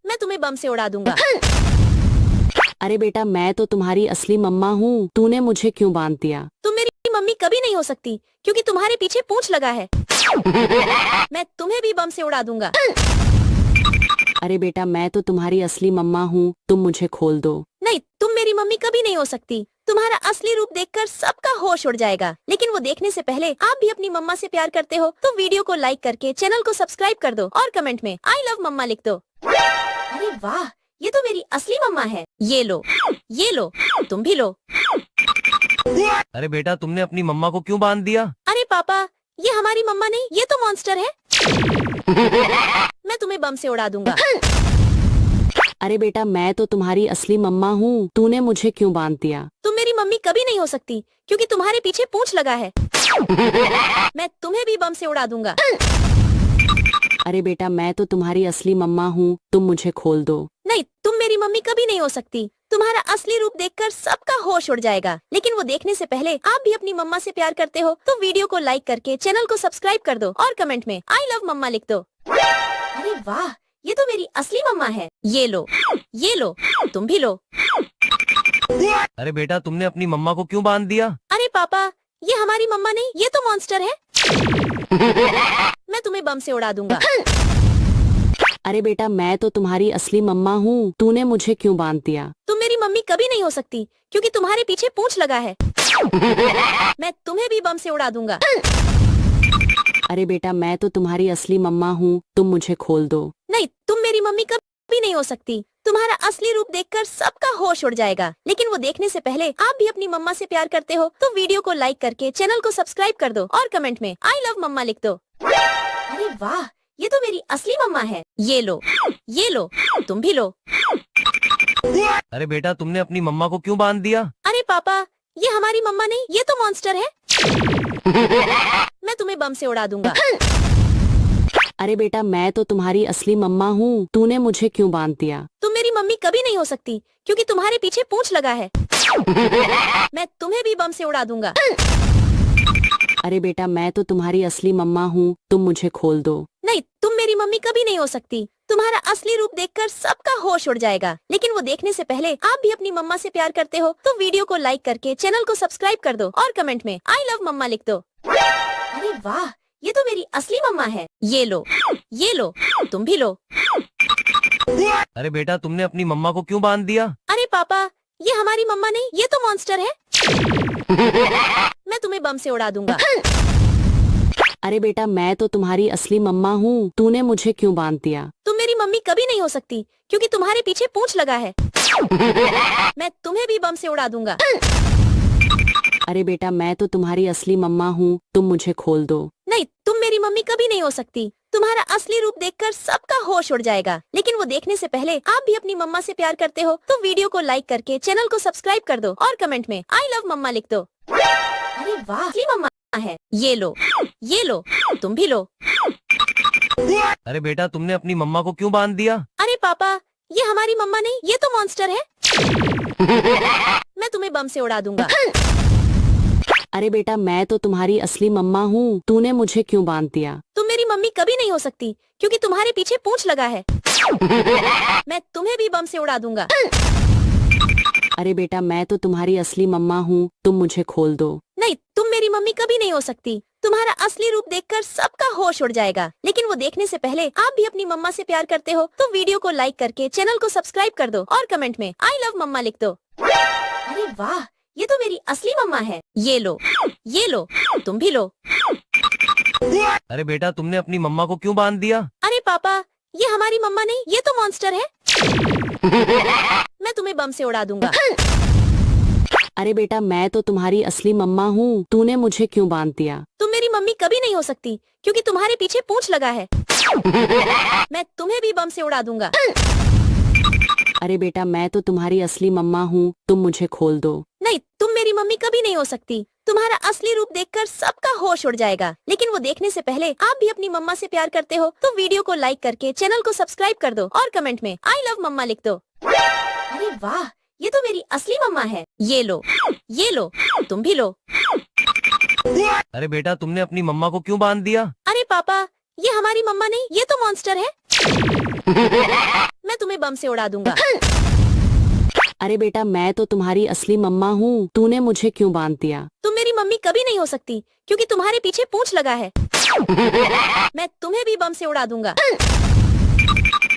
मैं तुम्हें बम से उड़ा दूंगा। अरे बेटा मैं तो तुम्हारी असली मम्मा हूँ, तूने मुझे क्यों बांध दिया? तुम मेरी मम्मी कभी नहीं हो सकती क्योंकि तुम्हारे पीछे पूंछ लगा है। मैं तुम्हें भी बम से उड़ा दूंगा। अरे बेटा मैं तो तुम्हारी असली मम्मा हूँ, तुम मुझे खोल दो। नहीं, तुम मेरी मम्मी कभी नहीं हो सकती। तुम्हारा असली रूप देखकर सबका होश उड़ जाएगा, लेकिन वो देखने से पहले आप भी अपनी मम्मा से प्यार करते हो तो वीडियो को लाइक करके चैनल को सब्सक्राइब कर दो और कमेंट में आई लव मम्मा लिख दो। अरे वाह, ये तो मेरी असली मम्मा है। ये लो, तुम भी लो। अरे बेटा तुमने अपनी मम्मा को क्यों बांध दिया? अरे पापा, ये हमारी मम्मा नहीं, ये तो मॉन्स्टर है। मैं तुम्हें बम से उड़ा दूंगा। अरे बेटा मैं तो तुम्हारी असली मम्मा हूँ, तूने मुझे क्यों बांध दिया? तुम मेरी मम्मी कभी नहीं हो सकती क्योंकि तुम्हारे पीछे पूंछ लगा है। मैं तुम्हें भी बम से उड़ा दूंगा। अरे बेटा मैं तो तुम्हारी असली मम्मा हूँ, तुम मुझे खोल दो। नहीं, तुम मेरी मम्मी कभी नहीं हो सकती। तुम्हारा असली रूप देखकर सबका होश उड़ जाएगा, लेकिन वो देखने से पहले आप भी अपनी मम्मा से प्यार करते हो तो वीडियो को लाइक करके चैनल को सब्सक्राइब कर दो और कमेंट में आई लव मम्मा लिख दो। अरे वाह, ये तो मेरी असली मम्मा है। ये लो, तुम भी लो। अरे बेटा तुमने अपनी मम्मा को क्यों बांध दिया? अरे पापा, ये हमारी मम्मा नहीं, ये तो मॉन्स्टर है। मैं तुम्हें बम से उड़ा दूंगा। अरे बेटा मैं तो तुम्हारी असली मम्मा हूँ, तूने मुझे क्यों बांध दिया? तुम मेरी मम्मी कभी नहीं हो सकती क्योंकि तुम्हारे पीछे पूंछ लगा है। मैं तुम्हें भी बम से उड़ा दूंगा। अरे बेटा मैं तो तुम्हारी असली मम्मा हूँ, तुम मुझे खोल दो। नहीं, तुम मेरी मम्मी कभी नहीं हो सकती। तुम्हारा असली रूप देखकर सबका होश उड़ जाएगा, लेकिन वो देखने से पहले आप भी अपनी मम्मा से प्यार करते हो तो वीडियो को लाइक करके चैनल को सब्सक्राइब कर दो और कमेंट में आई लव मम्मा लिख दो। अरे वाह, ये तो मेरी असली मम्मा है। ये लो, तुम भी लो। अरे बेटा तुमने अपनी मम्मा को क्यों बांध दिया? अरे पापा, ये हमारी मम्मा नहीं, ये तो मॉन्स्टर है। मैं तुम्हें बम से उड़ा दूंगा। अरे बेटा मैं तो तुम्हारी असली मम्मा हूँ, तूने मुझे क्यों बांध दिया? तुम मेरी मम्मी कभी नहीं हो सकती क्योंकि तुम्हारे पीछे पूंछ लगा है। मैं तुम्हें भी बम से उड़ा दूंगा। अरे बेटा मैं तो तुम्हारी असली मम्मा हूँ, तुम मुझे खोल दो। नहीं, तुम मेरी मम्मी कभी नहीं हो सकती। तुम्हारा असली रूप देखकर सबका होश उड़ जाएगा, लेकिन वो देखने से पहले आप भी अपनी मम्मा से प्यार करते हो तो वीडियो को लाइक करके चैनल को सब्सक्राइब कर दो और कमेंट में आई लव मम्मा लिख दो। अरे वाह, ये तो मेरी असली मम्मा है। ये लो, तुम भी लो। अरे बेटा तुमने अपनी मम्मा को क्यों बांध दिया? अरे पापा, ये हमारी मम्मा नहीं, ये तो मॉन्स्टर है। मैं तुम्हें बम से उड़ा दूंगा। अरे बेटा मैं तो तुम्हारी असली मम्मा हूँ, तूने मुझे क्यों बांध दिया? तुम मेरी मम्मी कभी नहीं हो सकती क्योंकि तुम्हारे पीछे पूंछ लगा है। मैं तुम्हें भी बम से उड़ा दूंगा। अरे बेटा मैं तो तुम्हारी असली मम्मा हूँ, तुम मुझे खोल दो। नहीं, तुम मेरी मम्मी कभी नहीं हो सकती। तुम्हारा असली रूप देखकर सबका होश उड़ जाएगा, लेकिन वो देखने से पहले आप भी अपनी मम्मा से प्यार करते हो तो वीडियो को लाइक करके चैनल को सब्सक्राइब कर दो और कमेंट में आई लव मम्मा लिख दो। अरे वाह, असली मम्मा है। ये लो, ये लो, तुम भी लो। अरे बेटा तुमने अपनी मम्मा को क्यों बांध दिया? अरे पापा, ये हमारी मम्मा नहीं, ये तो मॉन्स्टर है। मैं तुम्हें बम से उड़ा दूंगा। अरे बेटा मैं तो तुम्हारी असली मम्मा हूँ, तूने मुझे क्यों बांध दिया? तुम मेरी मम्मी कभी नहीं हो सकती क्योंकि तुम्हारे पीछे पूंछ लगा है। मैं तुम्हें भी बम से उड़ा दूंगा। अरे बेटा मैं तो तुम्हारी असली मम्मा हूँ, तुम मुझे खोल दो। नहीं, तुम मेरी मम्मी कभी नहीं हो सकती। तुम्हारा असली रूप देखकर सबका होश उड़ जाएगा, लेकिन वो देखने से पहले आप भी अपनी मम्मा से प्यार करते हो तो वीडियो को लाइक करके चैनल को सब्सक्राइब कर दो और कमेंट में आई लव मम्मा लिख दो। अरे वाह, ये तो मेरी असली मम्मा है। ये लो, ये लो, तुम भी लो। अरे बेटा तुमने अपनी मम्मा को क्यों बांध दिया? अरे पापा, ये हमारी मम्मा नहीं, ये तो मॉन्स्टर है। मैं तुम्हें बम से उड़ा दूंगा। अरे बेटा मैं तो तुम्हारी असली मम्मा हूँ, तूने मुझे क्यों बांध दिया? तुम मेरी मम्मी कभी नहीं हो सकती क्योंकि तुम्हारे पीछे पूंछ लगा है। मैं तुम्हें भी बम से उड़ा दूंगा। अरे बेटा मैं तो तुम्हारी असली मम्मा हूँ, तुम मुझे खोल दो। नहीं, तुम मेरी मम्मी कभी नहीं हो सकती। तुम्हारा असली रूप देखकर सबका होश उड़ जाएगा, लेकिन वो देखने से पहले आप भी अपनी मम्मा से प्यार करते हो तो वीडियो को लाइक करके चैनल को सब्सक्राइब कर दो और कमेंट में आई लव मम्मा लिख दो। अरे वाह, ये तो मेरी असली मम्मा है। ये लो, ये लो, तुम भी लो। अरे बेटा तुमने अपनी मम्मा को क्यों बांध दिया? अरे पापा, ये हमारी मम्मा नहीं, ये तो मॉन्स्टर है। मैं तुम्हें बम से उड़ा दूंगा। अरे बेटा मैं तो तुम्हारी असली मम्मा हूँ, तूने मुझे क्यों बांध दिया? तुम मेरी मम्मी कभी नहीं हो सकती क्योंकि तुम्हारे पीछे पूंछ लगा है। मैं तुम्हें भी बम से उड़ा दूंगा।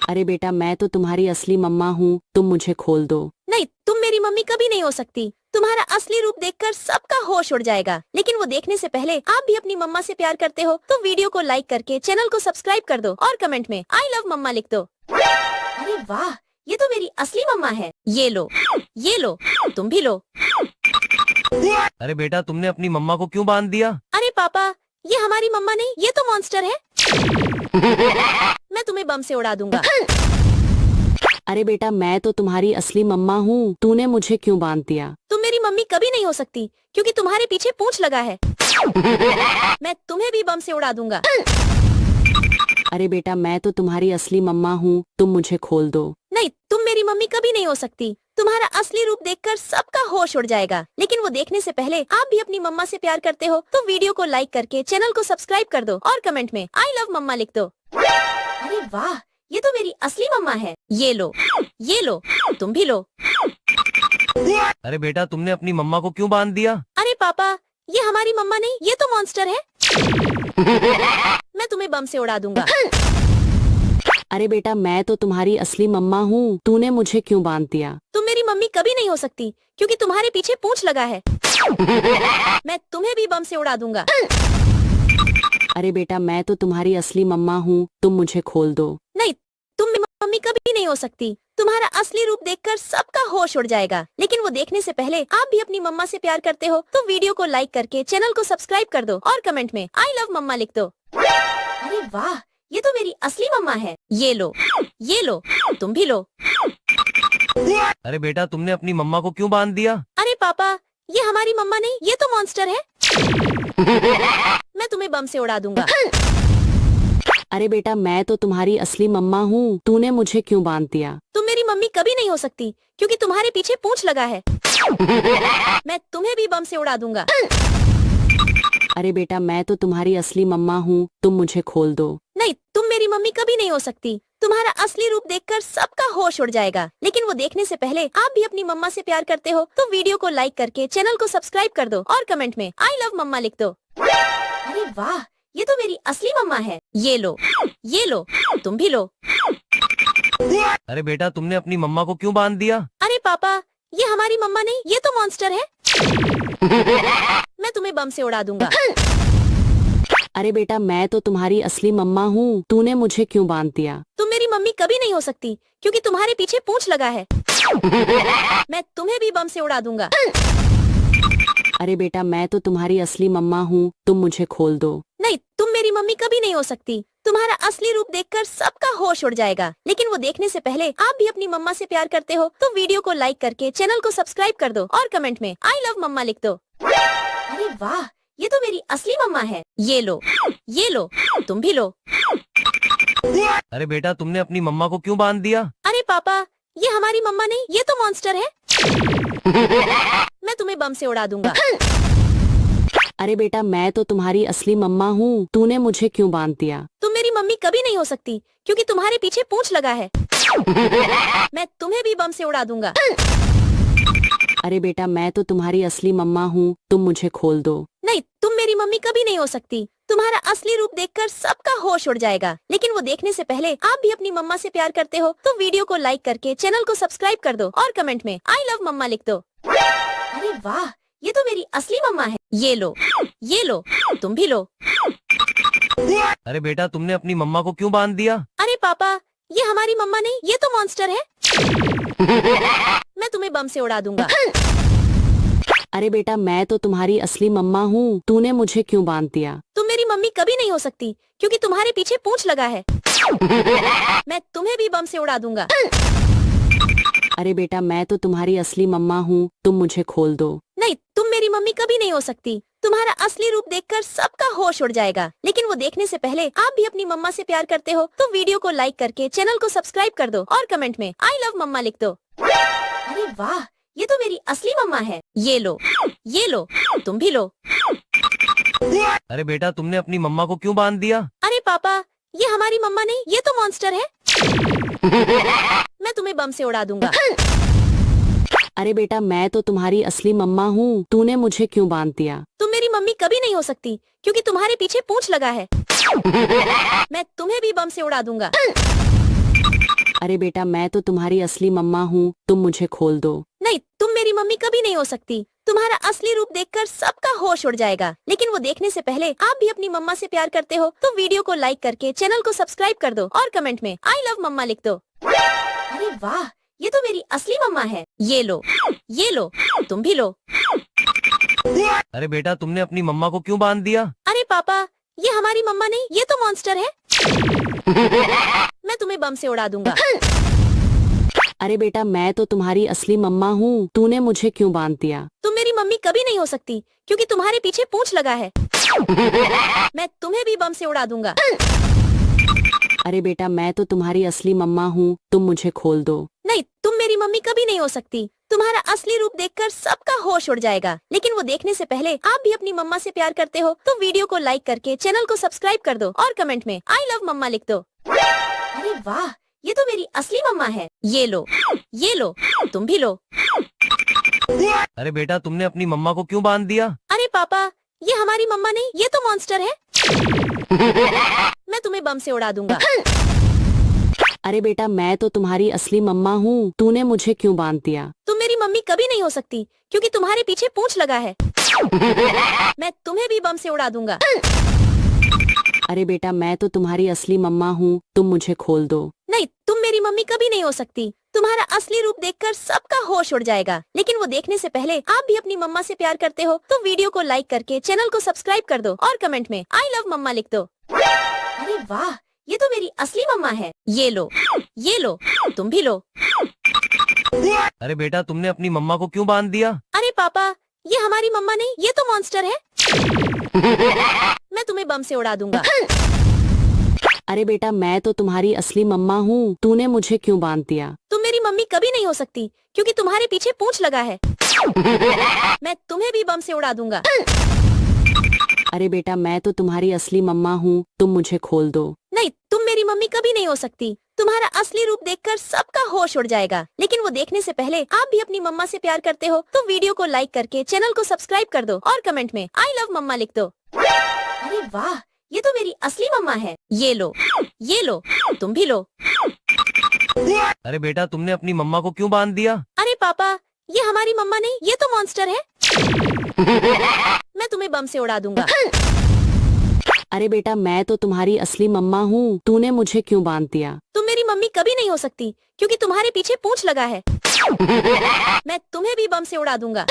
अरे बेटा मैं तो तुम्हारी असली मम्मा हूँ, तुम मुझे खोल दो। नहीं, तुम मेरी मम्मी कभी नहीं हो सकती। तुम्हारा असली रूप देखकर सबका होश उड़ जाएगा, लेकिन वो देखने से पहले आप भी अपनी मम्मा से प्यार करते हो तो वीडियो को लाइक करके चैनल को सब्सक्राइब कर दो और कमेंट में आई लव मम्मा लिख दो। अरे वाह, ये तो मेरी असली मम्मा है। ये लो, ये लो, तुम भी लो। अरे बेटा तुमने अपनी मम्मा को क्यों बांध दिया? अरे पापा, ये हमारी मम्मा नहीं, ये तो मॉन्स्टर है। मैं तुम्हें बम से उड़ा दूंगा। अरे बेटा मैं तो तुम्हारी असली मम्मा हूँ, तूने मुझे क्यों बांध दिया? तुम मेरी मम्मी कभी नहीं हो सकती क्योंकि तुम्हारे पीछे पूंछ लगा है। मैं तुम्हें भी बम से उड़ा दूंगा। अरे बेटा मैं तो तुम्हारी असली मम्मा हूँ, तुम मुझे खोल दो। नहीं, तुम मेरी मम्मी कभी नहीं हो सकती। तुम्हारा असली रूप देखकर सबका होश उड़ जाएगा, लेकिन वो देखने से पहले आप भी अपनी मम्मा से प्यार करते हो तो वीडियो को लाइक करके चैनल को सब्सक्राइब कर दो और कमेंट में आई लव मम्मा लिख दो। अरे वाह, ये तो मेरी असली मम्मा है। ये लो, ये लो, तुम भी लो। अरे बेटा तुमने अपनी मम्मा को क्यों बांध दिया? अरे पापा, ये हमारी मम्मा नहीं, ये तो मॉन्स्टर है। मैं तुम्हें बम से उड़ा दूंगा। अरे बेटा मैं तो तुम्हारी असली मम्मा हूँ, तूने मुझे क्यों बांध दिया? तुम मेरी मम्मी कभी नहीं हो सकती क्योंकि तुम्हारे पीछे पूंछ लगा है। मैं तुम्हें भी बम से उड़ा दूंगा। अरे बेटा मैं तो तुम्हारी असली मम्मा हूँ, तुम मुझे खोल दो। नहीं, तुम मेरी मम्मी कभी नहीं हो सकती। तुम्हारा असली रूप देखकर सबका होश उड़ जाएगा, लेकिन वो देखने से पहले आप भी अपनी मम्मा से प्यार करते हो तो वीडियो को लाइक करके चैनल को सब्सक्राइब कर दो और कमेंट में आई लव मम्मा लिख दो। अरे वाह, ये तो मेरी असली मम्मा है। ये लो, ये लो, तुम भी लो। अरे बेटा तुमने अपनी मम्मा को क्यों बांध दिया? अरे पापा, ये हमारी मम्मा नहीं, ये तो मॉन्स्टर है। मैं तुम्हें बम से उड़ा दूंगा। अरे बेटा मैं तो तुम्हारी असली मम्मा हूँ, तूने मुझे क्यों बांध दिया? तुम मेरी मम्मी कभी नहीं हो सकती क्योंकि तुम्हारे पीछे पूंछ लगा है। मैं तुम्हें भी बम से उड़ा दूंगा। अरे बेटा मैं तो तुम्हारी असली मम्मा हूँ, तुम मुझे खोल दो। नहीं, तुम मेरी मम्मी कभी नहीं हो सकती। तुम्हारा असली रूप देखकर सबका होश उड़ जाएगा, लेकिन वो देखने से पहले आप भी अपनी मम्मा से प्यार करते हो तो वीडियो को लाइक करके चैनल को सब्सक्राइब कर दो और कमेंट में आई लव मम्मा लिख दो। अरे वाह, ये तो मेरी असली मम्मा है। ये लो, ये लो, तुम भी लो। अरे बेटा तुमने अपनी मम्मा को क्यों बांध दिया? अरे पापा, ये हमारी मम्मा नहीं, ये तो मॉन्स्टर है। मैं तुम्हें बम से उड़ा दूंगा। अरे बेटा मैं तो तुम्हारी असली मम्मा हूँ, तूने मुझे क्यों बांध दिया? तुम मेरी मम्मी कभी नहीं हो सकती क्योंकि तुम्हारे पीछे पूंछ लगा है। मैं तुम्हें भी बम से उड़ा दूंगा। अरे बेटा मैं तो तुम्हारी असली मम्मा हूँ, तुम मुझे खोल दो। नहीं, तुम मेरी मम्मी कभी नहीं हो सकती। तुम्हारा असली रूप देखकर सबका होश उड़ जाएगा। लेकिन वो देखने से पहले आप भी अपनी मम्मा से प्यार करते हो तो वीडियो को लाइक करके चैनल को सब्सक्राइब कर दो और कमेंट में आई लव मम्मा लिख दो। अरे वाह, ये तो मेरी असली मम्मा है। ये लो, तुम भी लो। अरे बेटा तुमने अपनी मम्मा को क्यों बांध दिया? अरे पापा, ये हमारी मम्मा नहीं, ये तो मॉन्स्टर है। मैं तुम्हें बम से उड़ा दूंगा। अरे बेटा मैं तो तुम्हारी असली मम्मा हूँ, तूने मुझे क्यों बांध दिया? तुम मेरी मम्मी कभी नहीं हो सकती क्योंकि तुम्हारे पीछे पूंछ लगा है। मैं तुम्हें भी बम से उड़ा दूंगा। अरे बेटा मैं तो तुम्हारी असली मम्मा हूँ, तुम मुझे खोल दो। नहीं, तुम मेरी मम्मी कभी नहीं हो सकती। तुम्हारा असली रूप देखकर सबका होश उड़ जाएगा। लेकिन वो देखने से पहले आप भी अपनी मम्मा से प्यार करते हो तो वीडियो को लाइक करके चैनल को सब्सक्राइब कर दो और कमेंट में आई लव मम्मा लिख दो। अरे वाह, ये तो मेरी असली मम्मा है। ये लो, तुम भी लो। अरे बेटा तुमने अपनी मम्मा को क्यों बांध दिया? अरे पापा, ये हमारी मम्मा नहीं, ये तो मॉन्स्टर है। मैं तुम्हें बम से उड़ा दूंगा। अरे बेटा मैं तो तुम्हारी असली मम्मा हूँ, तूने मुझे क्यों बांध दिया? तुम मेरी मम्मी कभी नहीं हो सकती क्योंकि तुम्हारे पीछे पूंछ लगा है। मैं तुम्हें भी बम से उड़ा दूंगा। अरे बेटा मैं तो तुम्हारी असली मम्मा हूँ, तुम मुझे खोल दो। नहीं, तुम मेरी मम्मी कभी नहीं हो सकती। तुम्हारा असली रूप देखकर सबका होश उड़ जाएगा। लेकिन वो देखने से पहले आप भी अपनी मम्मा से प्यार करते हो तो वीडियो को लाइक करके चैनल को सब्सक्राइब कर दो और कमेंट में आई लव मम्मा लिख दो। अरे वाह, ये तो मेरी असली मम्मा है। ये लो, तुम भी लो। अरे बेटा तुमने अपनी मम्मा को क्यों बांध दिया? अरे पापा, ये हमारी मम्मा नहीं, ये तो मॉन्स्टर है। मैं तुम्हें बम से उड़ा दूंगा। अरे बेटा मैं तो तुम्हारी असली मम्मा हूँ, तूने मुझे क्यों बांध दिया? तुम मेरी मम्मी कभी नहीं हो सकती क्योंकि तुम्हारे पीछे पूंछ लगा है। मैं तुम्हें भी बम से उड़ा दूंगा। अरे बेटा मैं तो तुम्हारी असली मम्मा हूँ, तुम मुझे खोल दो। नहीं, तुम मेरी मम्मी कभी नहीं हो सकती। तुम्हारा असली रूप देखकर सबका होश उड़ जाएगा। लेकिन वो देखने से पहले आप भी अपनी मम्मा से प्यार करते हो तो वीडियो को लाइक करके चैनल को सब्सक्राइब कर दो और कमेंट में आई लव मम्मा लिख दो। अरे वाह, ये तो मेरी असली मम्मा है। ये लो, तुम भी लो। अरे बेटा तुमने अपनी मम्मा को क्यों बांध दिया? अरे पापा, ये हमारी मम्मा नहीं, ये तो मॉन्स्टर है। मैं तुम्हें बम से उड़ा दूंगा। अरे बेटा मैं तो तुम्हारी असली मम्मा हूँ, तूने मुझे क्यों बांध दिया? तुम मेरी मम्मी कभी नहीं हो सकती क्योंकि तुम्हारे पीछे पूंछ लगा है। मैं तुम्हें भी बम से उड़ा दूंगा। अरे बेटा मैं तो तुम्हारी असली मम्मा हूँ, तुम मुझे खोल दो। नहीं, तुम मेरी मम्मी कभी नहीं हो सकती। तुम्हारा असली रूप देखकर सबका होश उड़ जाएगा। लेकिन वो देखने से पहले आप भी अपनी मम्मा से प्यार करते हो तो वीडियो को लाइक करके चैनल को सब्सक्राइब कर दो और कमेंट में आई लव मम्मा लिख दो। अरे वाह, ये तो मेरी असली मम्मा है। ये लो, तुम भी लो। अरे बेटा तुमने अपनी मम्मा को क्यों बांध दिया? अरे पापा, ये हमारी मम्मा नहीं, ये तो मॉन्स्टर है। मैं तुम्हें बम से उड़ा दूंगा। अरे बेटा मैं तो तुम्हारी असली मम्मा हूँ, तूने मुझे क्यों बांध दिया? तुम मेरी मम्मी कभी नहीं हो सकती क्योंकि तुम्हारे पीछे पूंछ लगा है। मैं तुम्हें भी बम से उड़ा दूंगा। अरे बेटा मैं तो तुम्हारी असली मम्मा हूँ, तुम मुझे खोल दो। नहीं, तुम मेरी मम्मी कभी नहीं हो सकती। तुम्हारा असली रूप देखकर सबका होश उड़ जाएगा। लेकिन वो देखने से पहले आप भी अपनी मम्मा से प्यार करते हो तो वीडियो को लाइक करके चैनल को सब्सक्राइब कर दो और कमेंट में आई लव मम्मा लिख दो। अरे वाह, ये तो मेरी असली मम्मा है। ये लो, तुम भी लो। अरे बेटा तुमने अपनी मम्मा को क्यों बांध दिया? अरे पापा, ये हमारी मम्मा नहीं, ये तो मॉन्स्टर है। मैं तुम्हें बम से उड़ा दूंगा। अरे बेटा मैं तो तुम्हारी असली मम्मा हूँ, तूने मुझे क्यों बांध दिया? तुम मेरी मम्मी कभी नहीं हो सकती क्योंकि तुम्हारे पीछे पूंछ लगा है। मैं तुम्हें भी बम से उड़ा दूंगा। अरे बेटा मैं तो तुम्हारी असली मम्मा हूँ, तुम मुझे खोल दो। नहीं, तुम मेरी मम्मी कभी नहीं हो सकती। तुम्हारा असली रूप देखकर सबका होश उड़ जाएगा। लेकिन वो देखने से पहले आप भी अपनी मम्मा से प्यार करते हो तो वीडियो को लाइक करके चैनल को सब्सक्राइब कर दो और कमेंट में आई लव मम्मा लिख दो। अरे वाह, ये तो मेरी असली मम्मा है। ये लो, तुम भी लो। अरे बेटा तुमने अपनी मम्मा को क्यों बांध दिया? अरे पापा, ये हमारी मम्मा नहीं, ये तो मॉन्स्टर है। मैं तुम्हें बम से उड़ा दूंगा। अरे बेटा मैं तो तुम्हारी असली मम्मा हूँ, तूने मुझे क्यों बांध दिया? तुम मेरी मम्मी कभी नहीं हो सकती क्योंकि तुम्हारे पीछे पूंछ लगा है। मैं तुम्हें भी बम से उड़ा दूंगा।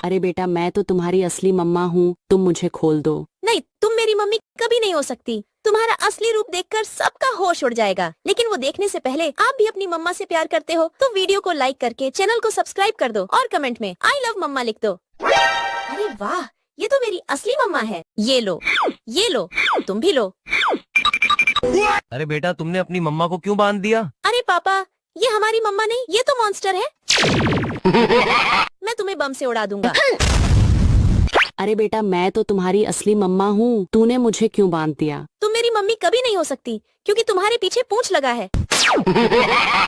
अरे बेटा मैं तो तुम्हारी असली मम्मा हूँ, तुम मुझे खोल दो। नहीं, तुम मेरी मम्मी कभी नहीं हो सकती। तुम्हारा असली रूप देखकर सबका होश उड़ जाएगा। लेकिन वो देखने से पहले आप भी अपनी मम्मा से प्यार करते हो तो वीडियो को लाइक करके चैनल को सब्सक्राइब कर दो और कमेंट में आई लव मम्मा लिख दो। अरे वाह, ये तो मेरी असली मम्मा है। ये लो, तुम भी लो। अरे बेटा तुमने अपनी मम्मा को क्यों बांध दिया? अरे पापा, ये हमारी मम्मा नहीं, ये तो मॉन्स्टर है। मैं तुम्हें बम से उड़ा दूंगा। अरे बेटा मैं तो तुम्हारी असली मम्मा हूँ, तूने मुझे क्यों बांध दिया? तुम मेरी मम्मी कभी नहीं हो सकती क्योंकि तुम्हारे पीछे पूंछ लगा है।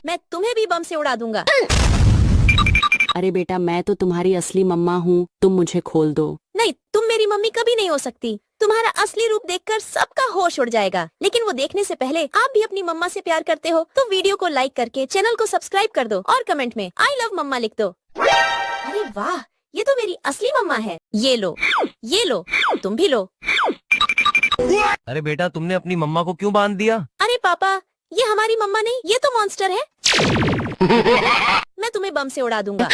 मैं तुम्हें भी बम से उड़ा दूंगा। अरे बेटा मैं तो तुम्हारी असली मम्मा हूँ, तुम मुझे खोल दो। नहीं, तुम मेरी मम्मी कभी नहीं हो सकती। तुम्हारा असली रूप देखकर सबका होश उड़ जाएगा। लेकिन वो देखने से पहले आप भी अपनी मम्मा से प्यार करते हो तो वीडियो को लाइक करके चैनल को सब्सक्राइब कर दो और कमेंट में आई लव मम्मा लिख दो। अरे वाह, ये तो मेरी असली मम्मा है। ये लो, तुम भी लो। अरे बेटा तुमने अपनी मम्मा को क्यों बांध दिया? अरे पापा, ये हमारी मम्मा नहीं, ये तो मॉन्स्टर है। मैं तुम्हें बम से उड़ा दूंगा।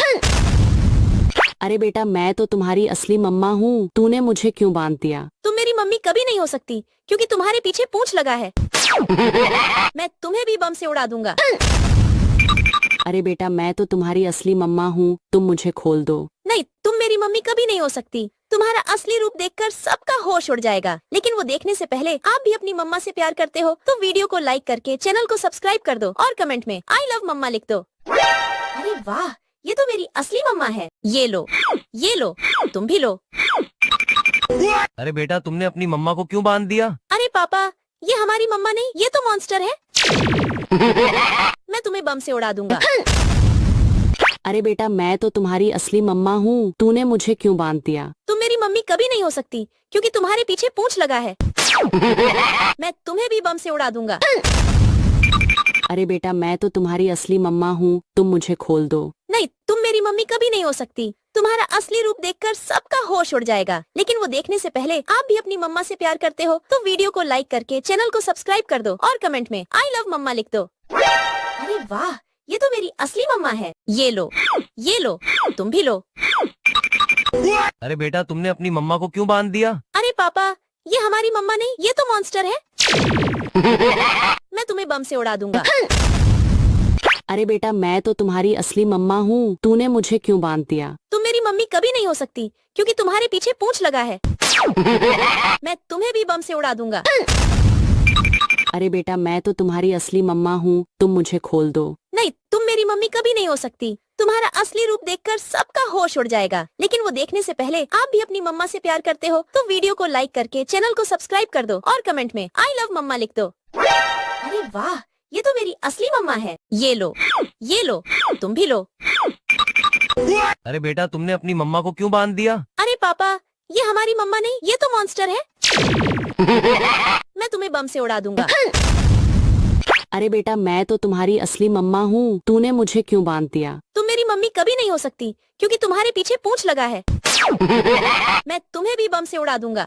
अरे बेटा मैं तो तुम्हारी असली मम्मा हूँ, तूने मुझे क्यों बांध दिया? तुम मेरी मम्मी कभी नहीं हो सकती क्योंकि तुम्हारे पीछे पूंछ लगा है। मैं तुम्हें भी बम से उड़ा दूंगा। अरे बेटा मैं तो तुम्हारी असली मम्मा हूँ, तुम मुझे खोल दो। नहीं, तुम मेरी मम्मी कभी नहीं हो सकती। तुम्हारा असली रूप देखकर सबका होश उड़ जाएगा। लेकिन वो देखने से पहले आप भी अपनी मम्मा से प्यार करते हो तो वीडियो को लाइक करके चैनल को सब्सक्राइब कर दो और कमेंट में आई लव मम्मा लिख दो। अरे वाह, ये तो मेरी असली मम्मा है। ये लो, तुम भी लो। अरे बेटा तुमने अपनी मम्मा को क्यों बांध दिया? अरे पापा, ये हमारी मम्मा नहीं, ये तो मॉन्स्टर है। मैं तुम्हें बम से उड़ा दूंगा। अरे बेटा मैं तो तुम्हारी असली मम्मा हूँ, तूने मुझे क्यों बांध दिया? तुम मेरी मम्मी कभी नहीं हो सकती क्योंकि तुम्हारे पीछे पूंछ लगा है। मैं तुम्हें भी बम से उड़ा दूंगा। अरे बेटा मैं तो तुम्हारी असली मम्मा हूँ, तुम मुझे खोल दो। नहीं, तुम मेरी मम्मी कभी नहीं हो सकती। तुम्हारा असली रूप देखकर सबका होश उड़ जाएगा। लेकिन वो देखने से पहले आप भी अपनी मम्मा से प्यार करते हो तो वीडियो को लाइक करके चैनल को सब्सक्राइब कर दो और कमेंट में आई लव मम्मा लिख दो। अरे वाह, ये तो मेरी असली मम्मा है। ये लो, तुम भी लो। अरे बेटा तुमने अपनी मम्मा को क्यों बांध दिया? अरे पापा, ये हमारी मम्मा नहीं, ये तो मॉन्स्टर है। मैं तुम्हें बम से उड़ा दूंगा। अरे बेटा मैं तो तुम्हारी असली मम्मा हूँ, तूने मुझे क्यों बांध दिया? तुम मेरी मम्मी कभी नहीं हो सकती क्योंकि तुम्हारे पीछे पूंछ लगा है। मैं तुम्हें भी बम से उड़ा दूंगा। अरे बेटा मैं तो तुम्हारी असली मम्मा हूँ, तुम मुझे खोल दो। नहीं, तुम मेरी मम्मी कभी नहीं हो सकती। तुम्हारा असली रूप देखकर सबका होश उड़ जाएगा। लेकिन वो देखने से पहले आप भी अपनी मम्मा से प्यार करते हो तो वीडियो को लाइक करके चैनल को सब्सक्राइब कर दो और कमेंट में आई लव मम्मा लिख दो। अरे वाह, ये तो मेरी असली मम्मा है। ये लो, तुम भी लो। अरे बेटा तुमने अपनी मम्मा को क्यों बांध दिया? अरे पापा, ये हमारी मम्मा नहीं, ये तो मॉन्स्टर है। मैं तुम्हें बम से उड़ा दूंगा। अरे बेटा मैं तो तुम्हारी असली मम्मा हूँ, तूने मुझे क्यों बांध दिया? तुम मेरी मम्मी कभी नहीं हो सकती क्योंकि तुम्हारे पीछे पूंछ लगा है। मैं तुम्हें भी बम से उड़ा दूंगा।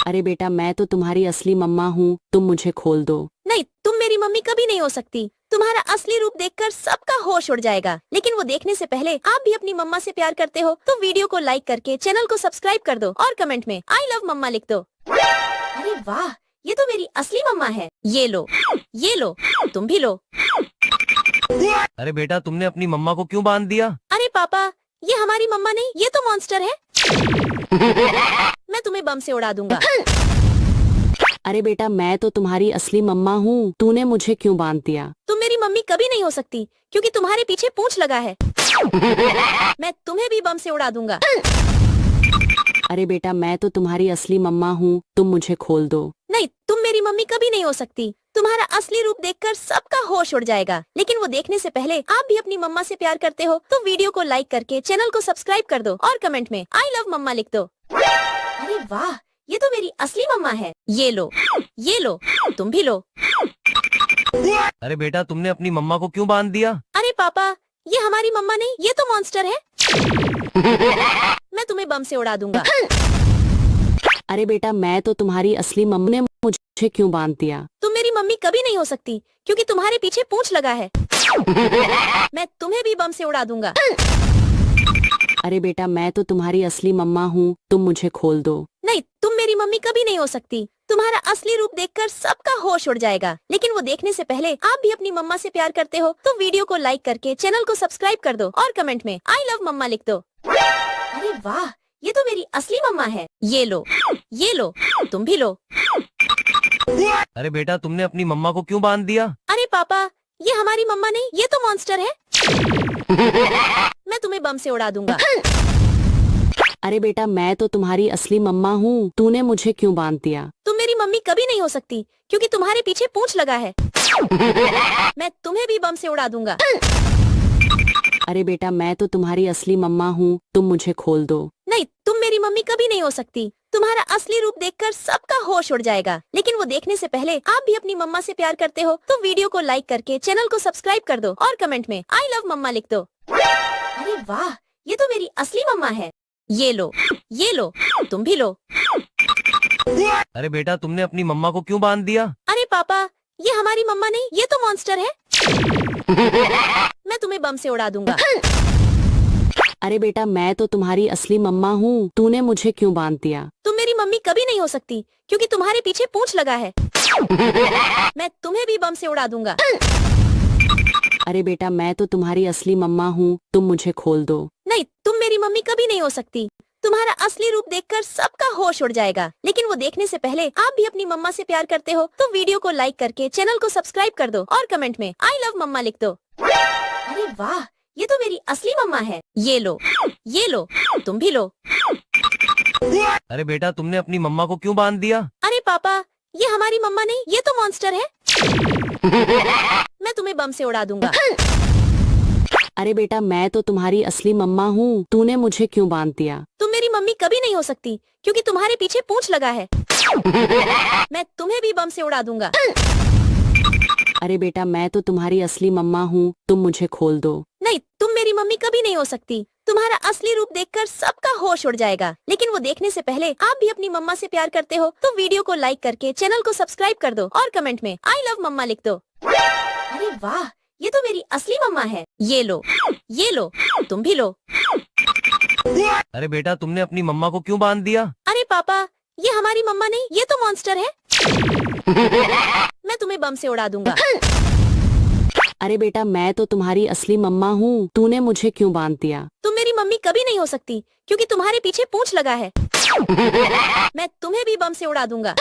अरे बेटा मैं तो तुम्हारी असली मम्मा हूँ, तुम मुझे खोल दो। नहीं, तुम मेरी मम्मी कभी नहीं हो सकती। तुम्हारा असली रूप देखकर सबका होश उड़ जाएगा। लेकिन वो देखने से पहले आप भी अपनी मम्मा से प्यार करते हो तो वीडियो को लाइक करके चैनल को सब्सक्राइब कर दो और कमेंट में आई लव मम्मा लिख दो। अरे वाह, ये तो मेरी असली मम्मा है। ये लो, तुम भी लो। अरे बेटा तुमने अपनी मम्मा को क्यों बांध दिया? अरे पापा, ये हमारी मम्मा नहीं, ये तो मॉन्स्टर है। मैं तुम्हें बम से उड़ा दूंगा। अरे बेटा मैं तो तुम्हारी असली मम्मा हूँ, तूने मुझे क्यों बांध दिया? तुम मेरी मम्मी कभी नहीं हो सकती क्योंकि तुम्हारे पीछे पूंछ लगा है। मैं तुम्हें भी बम से उड़ा दूंगा। अरे बेटा मैं तो तुम्हारी असली मम्मा हूँ, तुम मुझे खोल दो। नहीं, तुम मेरी मम्मी कभी नहीं हो सकती। तुम्हारा असली रूप देखकर सबका होश उड़ जाएगा। लेकिन वो देखने से पहले आप भी अपनी मम्मा से प्यार करते हो तो वीडियो को लाइक करके चैनल को सब्सक्राइब कर दो और कमेंट में आई लव मम्मा लिख दो। अरे वाह, ये तो मेरी असली मम्मा है। ये लो, तुम भी लो। अरे बेटा तुमने अपनी मम्मा को क्यों बांध दिया? अरे पापा, ये हमारी मम्मा नहीं, ये तो मॉन्स्टर है। मैं तुम्हें बम से उड़ा दूंगा। अरे बेटा मैं तो तुम्हारी असली मम्मी, ने मुझे क्यों बांध दिया? तुम मेरी मम्मी कभी नहीं हो सकती क्योंकि तुम्हारे पीछे पूंछ लगा है। मैं तुम्हें भी बम से उड़ा दूंगा। अरे बेटा मैं तो तुम्हारी असली मम्मा हूँ, तुम मुझे खोल दो। नहीं, तुम मेरी मम्मी कभी नहीं हो सकती। तुम्हारा असली रूप देखकर सबका होश उड़ जाएगा। लेकिन वो देखने से पहले आप भी अपनी मम्मा से प्यार करते हो तो वीडियो को लाइक करके चैनल को सब्सक्राइब कर दो और कमेंट में आई लव मम्मा लिख दो। अरे वाह, ये तो मेरी असली मम्मा है। ये लो, तुम भी लो। अरे बेटा तुमने अपनी मम्मा को क्यों बांध दिया? अरे पापा, ये हमारी मम्मा नहीं, ये तो मॉन्स्टर है। मैं तुम्हें बम से उड़ा दूंगा। अरे बेटा मैं तो तुम्हारी असली मम्मा हूँ, तूने मुझे क्यों बांध दिया? तुम मेरी मम्मी कभी नहीं हो सकती क्योंकि तुम्हारे पीछे पूंछ लगा है। मैं तुम्हें भी बम से उड़ा दूंगा। अरे बेटा मैं तो तुम्हारी असली मम्मा हूँ, तुम मुझे खोल दो। नहीं, तुम मेरी मम्मी कभी नहीं हो सकती। तुम्हारा असली रूप देखकर सबका होश उड़ जाएगा। लेकिन वो देखने से पहले आप भी अपनी मम्मा से प्यार करते हो तो वीडियो को लाइक करके चैनल को सब्सक्राइब कर दो और कमेंट में आई लव मम्मा लिख दो। अरे वाह, ये तो मेरी असली मम्मा है। ये लो, तुम भी लो। अरे बेटा तुमने अपनी मम्मा को क्यों बांध दिया? अरे पापा, ये हमारी मम्मा नहीं, ये तो मॉन्स्टर है। मैं तुम्हें बम से उड़ा दूंगा। अरे बेटा मैं तो तुम्हारी असली मम्मा हूँ, तूने मुझे क्यों बांध दिया? तुम मेरी मम्मी कभी नहीं हो सकती क्योंकि तुम्हारे पीछे पूंछ लगा है। मैं तुम्हें भी बम से उड़ा दूंगा। अरे बेटा मैं तो तुम्हारी असली मम्मा हूँ, तुम मुझे खोल दो। नहीं, तुम मेरी मम्मी कभी नहीं हो सकती। तुम्हारा असली रूप देखकर सबका होश उड़ जाएगा। लेकिन वो देखने से पहले आप भी अपनी मम्मा से प्यार करते हो तो वीडियो को लाइक करके चैनल को सब्सक्राइब कर दो और कमेंट में आई लव मम्मा लिख दो। अरे वाह, ये तो मेरी असली मम्मा है। ये लो, तुम भी लो। अरे बेटा तुमने अपनी मम्मा को क्यों बांध दिया? अरे पापा, ये हमारी मम्मा नहीं, ये तो मॉन्स्टर है। मैं तुम्हें बम से उड़ा दूंगा। अरे बेटा मैं तो तुम्हारी असली मम्मा हूँ, तूने मुझे क्यों बांध दिया? तुम मेरी मम्मी कभी नहीं हो सकती क्योंकि तुम्हारे पीछे पूंछ लगा है। मैं तुम्हें भी बम से उड़ा दूंगा। अरे बेटा मैं तो तुम्हारी असली मम्मा हूँ, तुम मुझे खोल दो। नहीं, तुम मेरी मम्मी कभी नहीं हो सकती। तुम्हारा असली रूप देखकर सबका होश उड़ जाएगा। लेकिन वो देखने से पहले आप भी अपनी मम्मा से प्यार करते हो तो वीडियो को लाइक करके चैनल को सब्सक्राइब कर दो और कमेंट में आई लव मम्मा लिख दो। अरे वाह, ये तो मेरी असली मम्मा है। ये लो, तुम भी लो। अरे बेटा तुमने अपनी मम्मा को क्यों बांध दिया? अरे पापा, ये हमारी मम्मा नहीं, ये तो मॉन्स्टर है। मैं तुम्हें बम से उड़ा दूंगा। अरे बेटा मैं तो तुम्हारी असली मम्मा हूँ, तूने मुझे क्यों बांध दिया? तुम मेरी मम्मी कभी नहीं हो सकती क्योंकि तुम्हारे पीछे पूंछ लगा है। मैं तुम्हें भी बम से उड़ा दूंगा।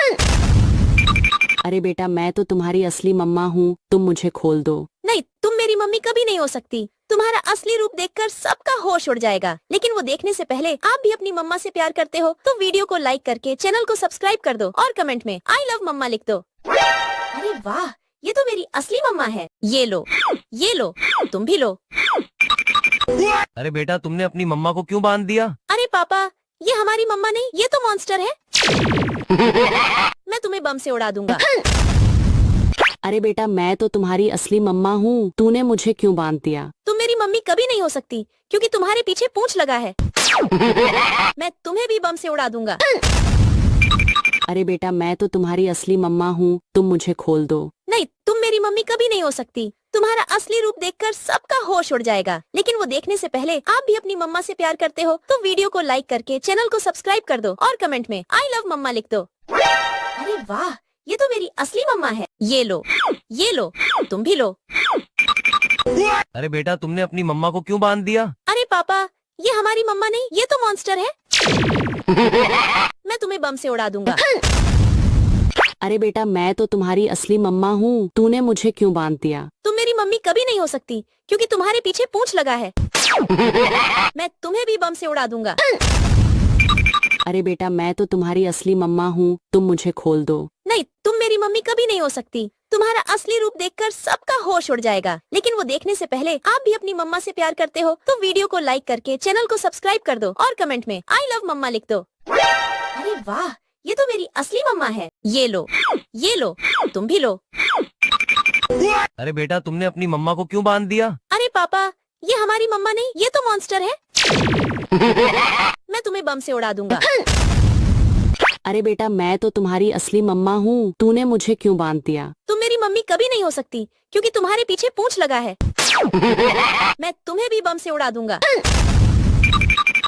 अरे बेटा मैं तो तुम्हारी असली मम्मा हूँ, तुम मुझे खोल दो। नहीं, तुम मेरी मम्मी कभी नहीं हो सकती। तुम्हारा असली रूप देखकर सबका होश उड़ जाएगा। लेकिन वो देखने से पहले आप भी अपनी मम्मा से प्यार करते हो तो वीडियो को लाइक करके चैनल को सब्सक्राइब कर दो और कमेंट में आई लव मम्मा लिख दो। अरे वाह, ये तो मेरी असली मम्मा है। ये लो, तुम भी लो। अरे बेटा तुमने अपनी मम्मा को क्यों बांध दिया? अरे पापा, ये हमारी मम्मा नहीं, ये तो मॉन्स्टर है। मैं तुम्हें बम से उड़ा दूंगा। अरे बेटा मैं तो तुम्हारी असली मम्मा हूँ, तूने मुझे क्यों बांध दिया? तुम मेरी मम्मी कभी नहीं हो सकती क्योंकि तुम्हारे पीछे पूंछ लगा है। मैं तुम्हें भी बम से उड़ा दूंगा। अरे बेटा मैं तो तुम्हारी असली मम्मा हूँ, तुम मुझे खोल दो। नहीं, तुम मेरी मम्मी कभी नहीं हो सकती। तुम्हारा असली रूप देखकर सबका होश उड़ जाएगा। लेकिन वो देखने से पहले आप भी अपनी मम्मा से प्यार करते हो तो वीडियो को लाइक करके चैनल को सब्सक्राइब कर दो और कमेंट में आई लव मम्मा लिख दो। अरे वाह, ये तो मेरी असली मम्मा है। ये लो, तुम भी लो। अरे बेटा तुमने अपनी मम्मा को क्यों बांध दिया? अरे पापा, ये हमारी मम्मा नहीं, ये तो मॉन्स्टर है। मैं तुम्हें बम से उड़ा दूंगा। अरे बेटा मैं तो तुम्हारी असली मम्मा हूँ, तूने मुझे क्यों बांध दिया? तुम मेरी मम्मी कभी नहीं हो सकती क्योंकि तुम्हारे पीछे पूंछ लगा है। मैं तुम्हें भी बम से उड़ा दूंगा। अरे बेटा मैं तो तुम्हारी असली मम्मा हूँ, तुम मुझे खोल दो। नहीं, तुम मेरी मम्मी कभी नहीं हो सकती। तुम्हारा असली रूप देखकर सबका होश उड़ जाएगा। लेकिन वो देखने से पहले आप भी अपनी मम्मा से प्यार करते हो तो वीडियो को लाइक करके चैनल को सब्सक्राइब कर दो और कमेंट में आई लव मम्मा लिख दो। अरे वाह, ये तो मेरी असली मम्मा है। ये लो, तुम भी लो। अरे बेटा तुमने अपनी मम्मा को क्यों बांध दिया? अरे पापा, ये हमारी मम्मा नहीं, ये तो मॉन्स्टर है। मैं तुम्हें बम से उड़ा दूंगा। अरे बेटा मैं तो तुम्हारी असली मम्मा हूँ, तूने मुझे क्यों बांध दिया? तुम मेरी मम्मी कभी नहीं हो सकती क्योंकि तुम्हारे पीछे पूंछ लगा है। मैं तुम्हें भी बम से उड़ा दूंगा।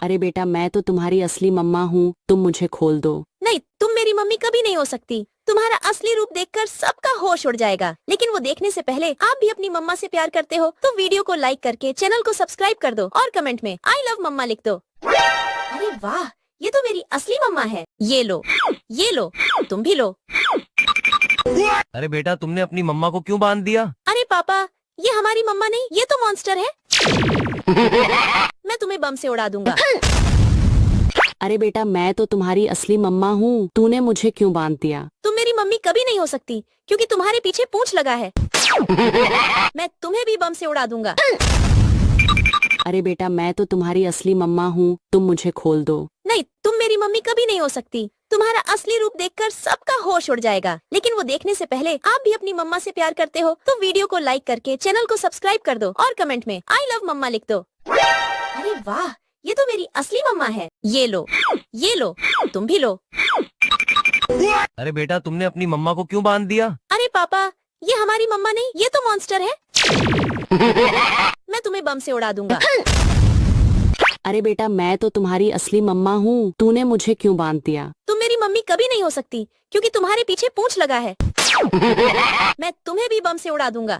अरे बेटा मैं तो तुम्हारी असली मम्मा हूँ, तुम मुझे खोल दो। नहीं, तुम मेरी मम्मी कभी नहीं हो सकती। तुम्हारा असली रूप देखकर सबका होश उड़ जाएगा। लेकिन वो देखने से पहले आप भी अपनी मम्मा से प्यार करते हो तो वीडियो को लाइक करके चैनल को सब्सक्राइब कर दो और कमेंट में आई लव मम्मा लिख दो। अरे वाह, ये तो मेरी असली मम्मा है। ये लो, तुम भी लो। अरे बेटा तुमने अपनी मम्मा को क्यों बांध दिया? अरे पापा, ये हमारी मम्मा नहीं, ये तो मॉन्स्टर है। मैं तुम्हें बम से उड़ा दूंगा। अरे बेटा मैं तो तुम्हारी असली मम्मा हूँ, तूने मुझे क्यों बांध दिया? तुम मेरी मम्मी कभी नहीं हो सकती क्योंकि तुम्हारे पीछे पूंछ लगा है। मैं तुम्हें भी बम से उड़ा दूंगा। अरे बेटा मैं तो तुम्हारी असली मम्मा हूँ, तुम मुझे खोल दो। नहीं, तुम मेरी मम्मी कभी नहीं हो सकती। तुम्हारा असली रूप देखकर सबका होश उड़ जाएगा। लेकिन वो देखने से पहले आप भी अपनी मम्मा से प्यार करते हो तो वीडियो को लाइक करके चैनल को सब्सक्राइब कर दो और कमेंट में आई लव मम्मा लिख दो। अरे वाह, ये तो मेरी असली मम्मा है। ये लो, तुम भी लो। अरे बेटा तुमने अपनी मम्मा को क्यों बांध दिया? अरे पापा, ये हमारी मम्मा नहीं, ये तो मॉन्स्टर है। मैं तुम्हें बम से उड़ा दूंगा। अरे बेटा मैं तो तुम्हारी असली मम्मा हूँ, तूने मुझे क्यों बांध दिया? तुम मेरी मम्मी कभी नहीं हो सकती क्योंकि तुम्हारे पीछे पूंछ लगा है। मैं तुम्हें भी बम से उड़ा दूंगा।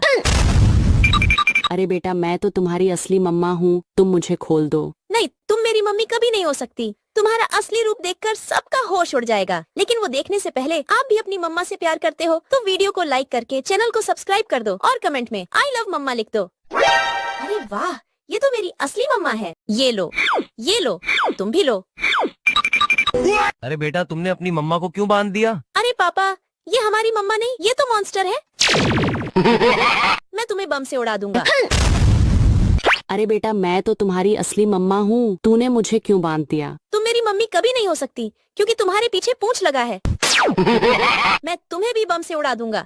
अरे बेटा मैं तो तुम्हारी असली मम्मा हूँ, तुम मुझे खोल दो। नहीं, तुम मेरी मम्मी कभी नहीं हो सकती। तुम्हारा असली रूप देखकर सबका होश उड़ जाएगा। लेकिन वो देखने से पहले आप भी अपनी मम्मा से प्यार करते हो तो वीडियो को लाइक करके चैनल को सब्सक्राइब कर दो और कमेंट में आई लव मम्मा लिख दो। अरे वाह, ये तो मेरी असली मम्मा है। ये लो, तुम भी लो। अरे बेटा तुमने अपनी मम्मा को क्यों बांध दिया? अरे पापा, ये हमारी मम्मा नहीं, ये तो मॉन्स्टर है। मैं तुम्हें बम से उड़ा दूंगा। अरे बेटा मैं तो तुम्हारी असली मम्मा हूँ, तूने मुझे क्यों बांध दिया? तुम मेरी मम्मी कभी नहीं हो सकती क्योंकि तुम्हारे पीछे पूंछ लगा है। मैं तुम्हें भी बम से उड़ा दूंगा।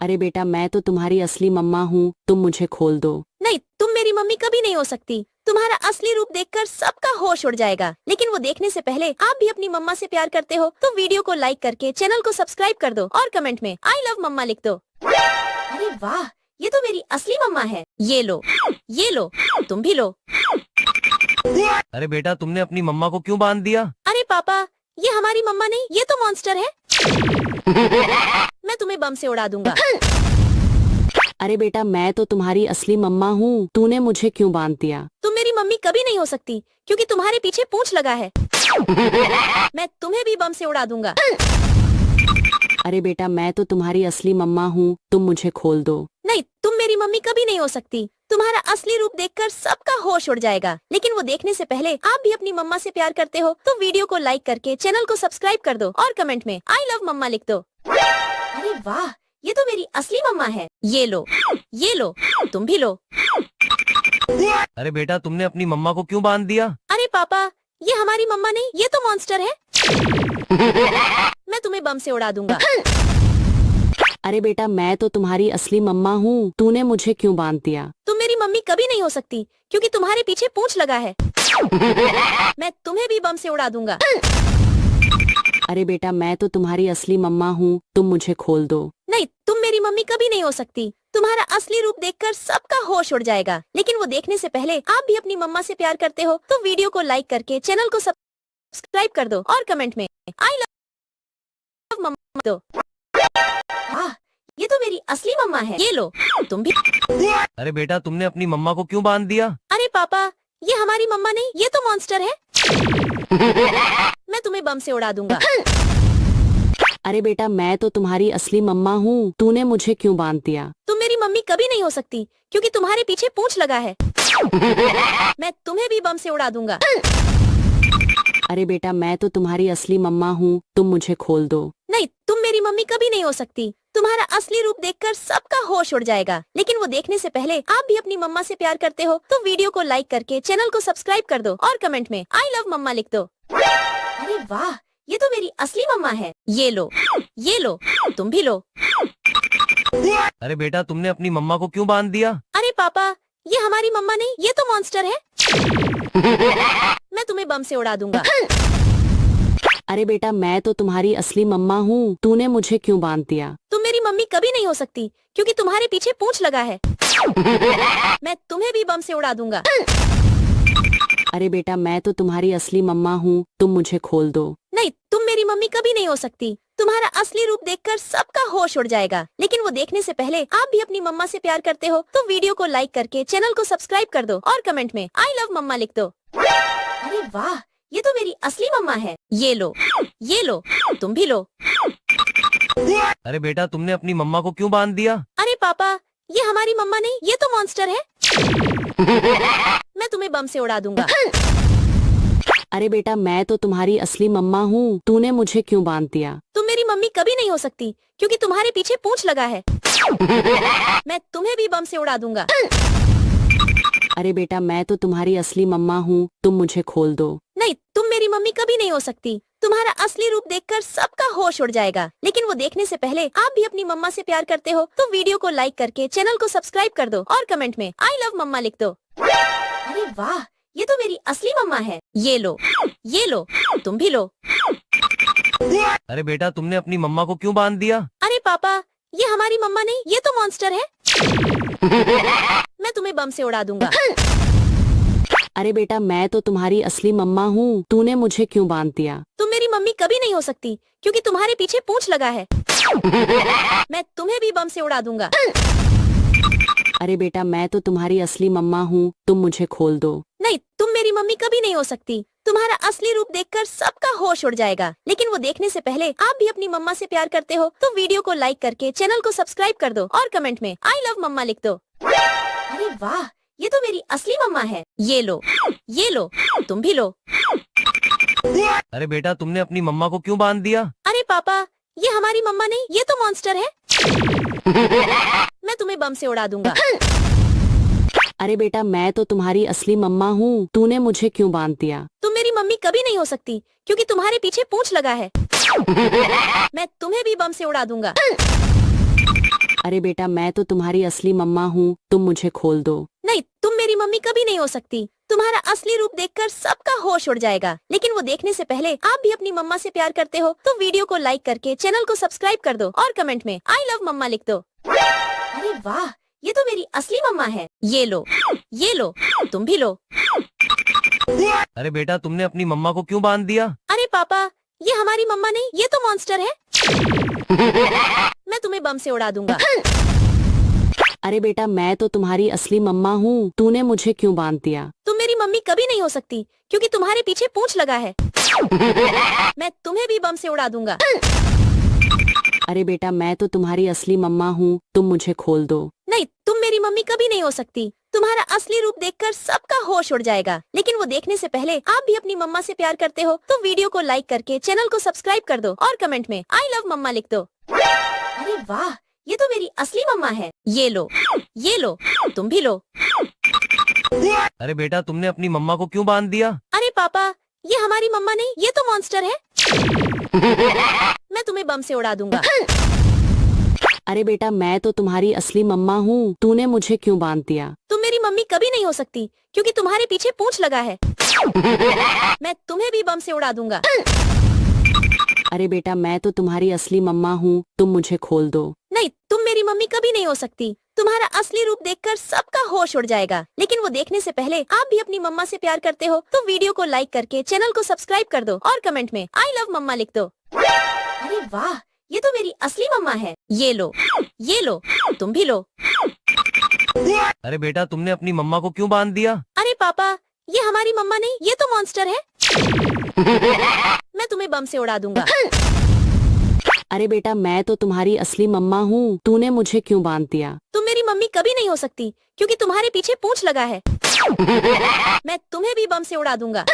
अरे बेटा मैं तो तुम्हारी असली मम्मा हूँ, तुम मुझे खोल दो। नहीं, तुम मेरी मम्मी कभी नहीं हो सकती। तुम्हारा असली रूप देखकर सबका होश उड़ जाएगा। लेकिन वो देखने से पहले आप भी अपनी मम्मा से प्यार करते हो तो वीडियो को लाइक करके चैनल को सब्सक्राइब कर दो और कमेंट में आई लव मम्मा लिख दो। अरे वाह, ये तो मेरी असली मम्मा है। ये लो, तुम भी लो। अरे बेटा तुमने अपनी मम्मा को क्यों बांध दिया? अरे पापा, ये हमारी मम्मा नहीं, ये तो मॉन्स्टर है। मैं तुम्हें बम से उड़ा दूंगा। अरे बेटा मैं तो तुम्हारी असली मम्मा हूँ, तूने मुझे क्यों बांध दिया? तुम मेरी मम्मी कभी नहीं हो सकती क्योंकि तुम्हारे पीछे पूंछ लगा है। मैं तुम्हें भी बम से उड़ा दूंगा। अरे बेटा मैं तो तुम्हारी असली मम्मा हूँ, तुम मुझे खोल दो। नहीं, तुम मेरी मम्मी कभी नहीं हो सकती। तुम्हारा असली रूप देखकर सबका होश उड़ जाएगा। लेकिन वो देखने से पहले आप भी अपनी मम्मा से प्यार करते हो तो वीडियो को लाइक करके चैनल को सब्सक्राइब कर दो और कमेंट में आई लव मम्मा लिख दो। अरे वाह, ये तो मेरी असली मम्मा है। ये लो, तुम भी लो। अरे बेटा तुमने अपनी मम्मा को क्यों बांध दिया? अरे पापा, ये हमारी मम्मा नहीं, ये तो मॉन्स्टर है। मैं तुम्हें बम से उड़ा दूंगा। अरे बेटा मैं तो तुम्हारी असली मम्मा हूँ, तूने मुझे क्यों बांध दिया? तुम मेरी मम्मी कभी नहीं हो सकती क्योंकि तुम्हारे पीछे पूंछ लगा है। मैं तुम्हें भी बम से उड़ा दूंगा। अरे बेटा मैं तो तुम्हारी असली मम्मा हूँ, तुम मुझे खोल दो। नहीं, तुम मेरी मम्मी कभी नहीं हो सकती। तुम्हारा असली रूप देखकर सबका होश उड़ जाएगा। लेकिन वो देखने से पहले आप भी अपनी मम्मा से प्यार करते हो तो वीडियो को लाइक करके चैनल को सब्सक्राइब कर दो और कमेंट में आई लव मम्मा दो। वाह, ये तो मेरी असली मम्मा है। ये लो, तुम भी। अरे बेटा तुमने अपनी मम्मा को क्यों बांध दिया? अरे पापा, ये हमारी मम्मा नहीं, ये तो मॉन्स्टर है। मैं तुम्हें बम से उड़ा दूंगा। अरे बेटा मैं तो तुम्हारी असली मम्मा हूँ, तूने मुझे क्यों बांध दिया? तुम मेरी मम्मी कभी नहीं हो सकती क्योंकि तुम्हारे पीछे पूंछ लगा है। मैं तुम्हें भी बम से उड़ा दूंगा। अरे बेटा मैं तो तुम्हारी असली मम्मा हूँ, तुम मुझे खोल दो। नहीं, तुम मेरी मम्मी कभी नहीं हो सकती। तुम्हारा असली रूप देखकर सबका होश उड़ जाएगा। लेकिन वो देखने से पहले आप भी अपनी मम्मा से प्यार करते हो तो वीडियो को लाइक करके चैनल को सब्सक्राइब कर दो और कमेंट में आई लव मम्मा लिख दो। अरे वाह, ये तो मेरी असली मम्मा है। ये लो, तुम भी लो। अरे बेटा तुमने अपनी मम्मा को क्यों बांध दिया? अरे पापा, ये हमारी मम्मा नहीं, ये तो मॉन्स्टर है। मैं तुम्हें बम से उड़ा दूंगा। अरे बेटा मैं तो तुम्हारी असली मम्मा हूँ, तूने मुझे क्यों बांध दिया? तुम मेरी मम्मी कभी नहीं हो सकती क्योंकि तुम्हारे पीछे पूंछ लगा है। मैं तुम्हें भी बम से उड़ा दूंगा। अरे बेटा मैं तो तुम्हारी असली मम्मा हूँ, तुम मुझे खोल दो। नहीं, तुम मेरी मम्मी कभी नहीं हो सकती। तुम्हारा असली रूप देखकर सबका होश उड़ जाएगा। लेकिन वो देखने से पहले आप भी अपनी मम्मा से प्यार करते हो तो वीडियो को लाइक करके चैनल को सब्सक्राइब कर दो और कमेंट में आई लव मम्मा लिख दो। अरे वाह, ये तो मेरी असली मम्मा है। ये लो, तुम भी लो। अरे बेटा तुमने अपनी मम्मा को क्यों बांध दिया? अरे पापा, ये हमारी मम्मा नहीं, ये तो मॉन्स्टर है। मैं तुम्हें बम से उड़ा दूंगा। अरे बेटा मैं तो तुम्हारी असली मम्मा हूँ, तूने मुझे क्यों बांध दिया? तुम मेरी मम्मी कभी नहीं हो सकती क्योंकि तुम्हारे पीछे पूंछ लगा है। मैं तुम्हें भी बम से उड़ा दूंगा। अरे बेटा मैं तो तुम्हारी असली मम्मा हूँ, तुम मुझे खोल दो। नहीं, तुम मेरी मम्मी कभी नहीं हो सकती। तुम्हारा असली रूप देखकर सबका होश उड़ जाएगा। लेकिन वो देखने से पहले आप भी अपनी मम्मा से प्यार करते हो तो वीडियो को लाइक करके चैनल को सब्सक्राइब कर दो और कमेंट में आई लव मम्मा लिख दो। अरे वाह, ये तो मेरी असली मम्मा है। ये लो, तुम भी लो। अरे बेटा तुमने अपनी मम्मा को क्यों बांध दिया? अरे पापा, ये हमारी मम्मा नहीं, ये तो मॉन्स्टर है। मैं तुम्हें बम से उड़ा दूंगा। अरे बेटा मैं तो तुम्हारी असली मम्मा हूँ, तूने मुझे क्यों बांध दिया? तुम मेरी मम्मी कभी नहीं हो सकती क्योंकि तुम्हारे पीछे पूंछ लगा है। मैं तुम्हें भी बम से उड़ा दूंगा। अरे बेटा मैं तो तुम्हारी असली मम्मा हूँ, तुम मुझे खोल दो। नहीं, तुम मेरी मम्मी कभी नहीं हो सकती। तुम्हारा असली रूप देखकर सबका होश उड़ जाएगा। लेकिन वो देखने से पहले आप भी अपनी मम्मा से प्यार करते हो तो वीडियो को लाइक करके चैनल को सब्सक्राइब कर दो और कमेंट में आई लव मम्मा लिख दो। अरे वाह, ये तो मेरी असली मम्मा है। ये लो, तुम भी लो। अरे बेटा तुमने अपनी मम्मा को क्यों बांध दिया? अरे पापा, ये हमारी मम्मा नहीं, ये तो मॉन्स्टर है। मैं तुम्हें बम से उड़ा दूंगा। अरे बेटा मैं तो तुम्हारी असली मम्मा हूँ, तूने मुझे क्यों बांध दिया? तुम मेरी मम्मी कभी नहीं हो सकती क्योंकि तुम्हारे पीछे पूंछ लगा है। मैं तुम्हें भी बम से उड़ा दूंगा। अरे बेटा मैं तो तुम्हारी असली मम्मा हूँ, तुम मुझे खोल दो। नहीं, तुम मेरी मम्मी कभी नहीं हो सकती। तुम्हारा असली रूप देखकर सबका होश उड़ जाएगा। लेकिन वो देखने से पहले आप भी अपनी मम्मा से प्यार करते हो तो वीडियो को लाइक करके चैनल को सब्सक्राइब कर दो और कमेंट में आई लव मम्मा लिख दो। अरे वाह, ये तो मेरी असली मम्मा है। ये लो, तुम भी लो। अरे बेटा तुमने अपनी मम्मा को क्यों बांध दिया? अरे पापा, ये हमारी मम्मा नहीं, ये तो मॉन्स्टर है। मैं तुम्हें बम से उड़ा दूंगा। अरे बेटा मैं तो तुम्हारी असली मम्मा हूँ, तूने मुझे क्यों बांध दिया? तुम मेरी मम्मी कभी नहीं हो सकती क्योंकि तुम्हारे पीछे पूंछ लगा है। मैं तुम्हें भी बम से उड़ा दूंगा। अरे बेटा मैं तो तुम्हारी असली मम्मा हूँ, तुम मुझे खोल दो। नहीं, तुम मेरी मम्मी कभी नहीं हो सकती। तुम्हारा असली रूप देखकर सबका होश उड़ जाएगा। लेकिन वो देखने से पहले आप भी अपनी मम्मा से प्यार करते हो तो वीडियो को लाइक करके चैनल को सब्सक्राइब कर दो और कमेंट में आई लव मम्मा लिख दो। अरे वाह, ये तो मेरी असली मम्मा है। ये लो, तुम भी लो। अरे बेटा तुमने अपनी मम्मा को क्यों बांध दिया? अरे पापा, ये हमारी मम्मा नहीं, ये तो मॉन्स्टर है। मैं तुम्हें बम से उड़ा दूंगा। अरे बेटा मैं तो तुम्हारी असली मम्मा हूँ, तूने मुझे क्यों बांध दिया? तुम मेरी मम्मी कभी नहीं हो सकती क्योंकि तुम्हारे पीछे पूंछ लगा है। मैं तुम्हें भी बम से उड़ा दूंगा। अरे बेटा मैं तो तुम्हारी असली मम्मा हूँ, तुम मुझे खोल दो। नहीं, तुम मेरी मम्मी कभी नहीं हो सकती। तुम्हारा असली रूप देखकर सबका होश उड़ जाएगा। लेकिन वो देखने से पहले आप भी अपनी मम्मा से प्यार करते हो तो वीडियो को लाइक करके चैनल को सब्सक्राइब कर दो और कमेंट में आई लव मम्मा लिख दो। अरे वाह, ये तो मेरी असली मम्मा है। ये लो, तुम भी लो। अरे बेटा तुमने अपनी मम्मा को क्यों बांध दिया? अरे पापा, ये हमारी मम्मा नहीं, ये तो मॉन्स्टर है। मैं तुम्हें बम से उड़ा दूंगा। अरे बेटा मैं तो तुम्हारी असली मम्मा हूँ, तूने मुझे क्यों बांध दिया? तुम मेरी मम्मी कभी नहीं हो सकती क्योंकि तुम्हारे पीछे पूंछ लगा है। मैं तुम्हें भी बम से उड़ा दूंगा।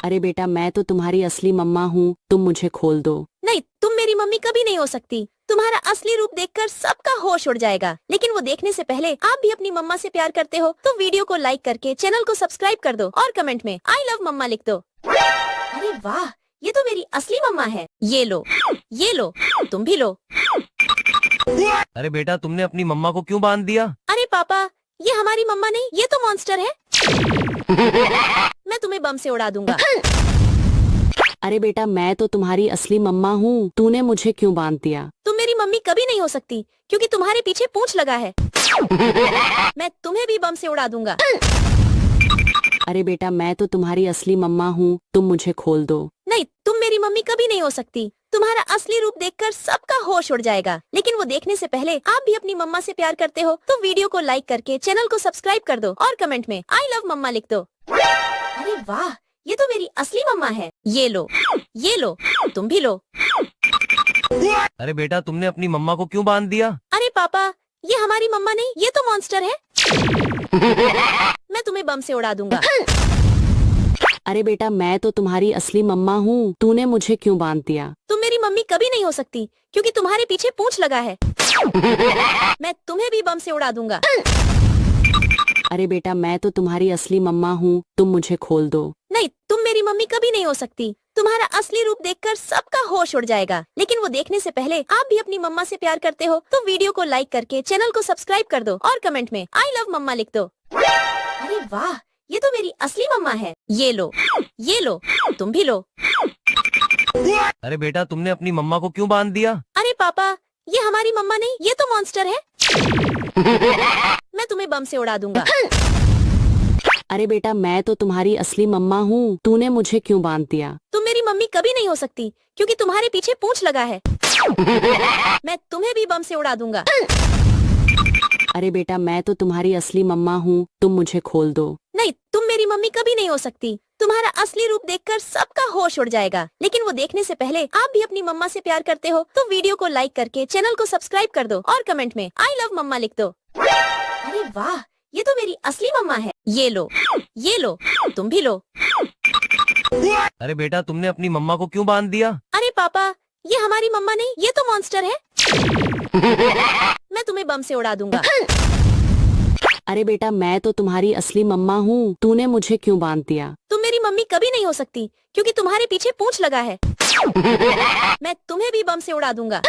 अरे बेटा मैं तो तुम्हारी असली मम्मा हूँ, तुम मुझे खोल दो। नहीं, तुम मेरी मम्मी कभी नहीं हो सकती। तुम्हारा असली रूप देखकर सबका होश उड़ जाएगा। लेकिन वो देखने से पहले आप भी अपनी मम्मा से प्यार करते हो तो वीडियो को लाइक करके चैनल को सब्सक्राइब कर दो और कमेंट में आई लव मम्मा लिख दो। अरे वाह, ये तो मेरी असली मम्मा है। ये लो, तुम भी लो। अरे बेटा तुमने अपनी मम्मा को क्यों बांध दिया? अरे पापा, ये हमारी मम्मा नहीं, ये तो मॉन्स्टर है। मैं तुम्हें बम से उड़ा दूंगा। अरे बेटा मैं तो तुम्हारी असली मम्मा हूँ, तूने मुझे क्यों बांध दिया? तुम मेरी मम्मी कभी नहीं हो सकती क्योंकि तुम्हारे पीछे पूंछ लगा है। मैं तुम्हें भी बम से उड़ा दूंगा। अरे बेटा मैं तो तुम्हारी असली मम्मा हूँ, तुम मुझे खोल दो। नहीं, तुम मेरी मम्मी कभी नहीं हो सकती। तुम्हारा असली रूप देखकर सबका होश उड़ जाएगा, लेकिन वो देखने से पहले आप भी अपनी मम्मा से प्यार करते हो तो वीडियो को लाइक करके चैनल को सब्सक्राइब कर दो और कमेंट में आई लव मम्मा लिख दो। अरे वाह, ये तो मेरी असली मम्मा है। ये लो, तुम भी लो। अरे बेटा तुमने अपनी मम्मा को क्यों बांध दिया? अरे पापा, ये हमारी मम्मा नहीं, ये तो मॉन्स्टर है। मैं तुम्हें बम से उड़ा दूंगा। अरे बेटा मैं तो तुम्हारी असली मम्मा हूँ, तूने मुझे क्यों बांध दिया? तुम मेरी मम्मी कभी नहीं हो सकती क्योंकि तुम्हारे पीछे पूंछ लगा है। मैं तुम्हें भी बम से उड़ा दूंगा। अरे बेटा मैं तो तुम्हारी असली मम्मा हूँ, तुम मुझे खोल दो। नहीं, तुम मेरी मम्मी कभी नहीं हो सकती। तुम्हारा असली रूप देखकर सबका होश उड़ जाएगा, लेकिन वो देखने से पहले आप भी अपनी मम्मा से प्यार करते हो तो वीडियो को लाइक करके चैनल को सब्सक्राइब कर दो और कमेंट में आई लव मम्मा लिख दो। अरे वाह, ये तो मेरी असली मम्मा है। ये लो, तुम भी लो। अरे बेटा तुमने अपनी मम्मा को क्यों बांध दिया? अरे पापा, ये हमारी मम्मा नहीं, ये तो मॉन्स्टर है। मैं तुम्हें बम से उड़ा दूंगा। अरे बेटा मैं तो तुम्हारी असली मम्मा हूँ, तूने मुझे क्यों बांध दिया? तुम मेरी मम्मी कभी नहीं हो सकती क्योंकि तुम्हारे पीछे पूंछ लगा है। मैं तुम्हें भी बम से उड़ा दूंगा। अरे बेटा मैं तो तुम्हारी असली मम्मा हूँ, तुम मुझे खोल दो। नहीं, तुम मेरी मम्मी कभी नहीं हो सकती। तुम्हारा असली रूप देखकर सबका होश उड़ जाएगा, लेकिन वो देखने से पहले आप भी अपनी मम्मा से प्यार करते हो तो वीडियो को लाइक करके चैनल को सब्सक्राइब कर दो और कमेंट में आई लव मम्मा लिख दो। अरे वाह, ये तो मेरी असली मम्मा है। ये लो, तुम भी लो। अरे बेटा तुमने अपनी मम्मा को क्यों बांध दिया? अरे पापा, ये हमारी मम्मा नहीं, ये तो मॉन्स्टर है। मैं तुम्हें बम से उड़ा दूंगा। अरे बेटा मैं तो तुम्हारी असली मम्मा हूँ, तूने मुझे क्यों बांध दिया? तुम मेरी मम्मी कभी नहीं हो सकती क्योंकि तुम्हारे पीछे पूंछ लगा है। मैं तुम्हें भी बम से उड़ा दूंगा।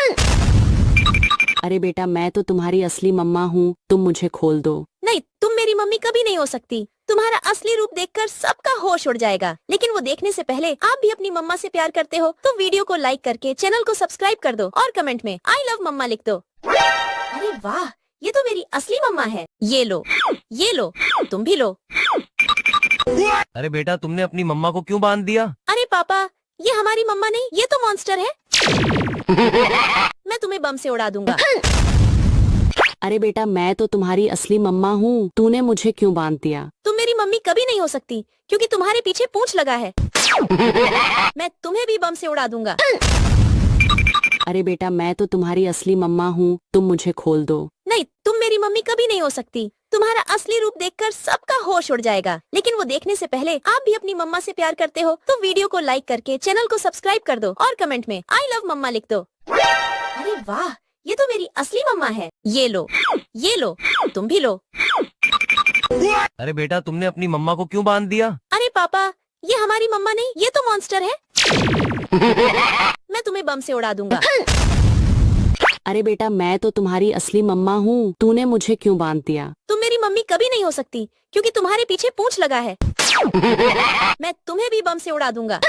अरे बेटा मैं तो तुम्हारी असली मम्मा हूँ, तुम मुझे खोल दो। नहीं, तुम मेरी मम्मी कभी नहीं हो सकती। तुम्हारा असली रूप देखकर सबका होश उड़ जाएगा, लेकिन वो देखने से पहले आप भी अपनी मम्मा से प्यार करते हो तो वीडियो को लाइक करके चैनल को सब्सक्राइब कर दो और कमेंट में आई लव मम्मा लिख दो। अरे वाह, ये तो मेरी असली मम्मा है। ये लो, तुम भी लो। अरे बेटा तुमने अपनी मम्मा को क्यों बांध दिया? अरे पापा, ये हमारी मम्मा नहीं, ये तो मॉन्स्टर है। मैं तुम्हें बम से उड़ा दूंगा। अरे बेटा मैं तो तुम्हारी असली मम्मा हूँ, तूने मुझे क्यों बांध दिया? तुम मेरी मम्मी कभी नहीं हो सकती क्योंकि तुम्हारे पीछे पूंछ लगा है। मैं तुम्हें भी बम से उड़ा दूंगा। अरे बेटा मैं तो तुम्हारी असली मम्मा हूँ, तुम मुझे खोल दो। नहीं, तुम मेरी मम्मी कभी नहीं हो सकती। तुम्हारा असली रूप देखकर सबका होश उड़ जाएगा, लेकिन वो देखने से पहले आप भी अपनी मम्मा से प्यार करते हो तो वीडियो को लाइक करके चैनल को सब्सक्राइब कर दो और कमेंट में आई लव मम्मा लिख दो। अरे वाह, ये तो मेरी असली मम्मा है। ये लो, तुम भी लो। अरे बेटा तुमने अपनी मम्मा को क्यों बांध दिया? अरे पापा, ये हमारी मम्मा नहीं, ये तो मॉन्स्टर है। मैं तुम्हें बम से उड़ा दूंगा। अरे बेटा मैं तो तुम्हारी असली मम्मा हूँ, तूने मुझे क्यों बांध दिया? तुम मेरी मम्मी कभी नहीं हो सकती क्योंकि तुम्हारे पीछे पूंछ लगा है। मैं तुम्हें भी बम से उड़ा दूंगा।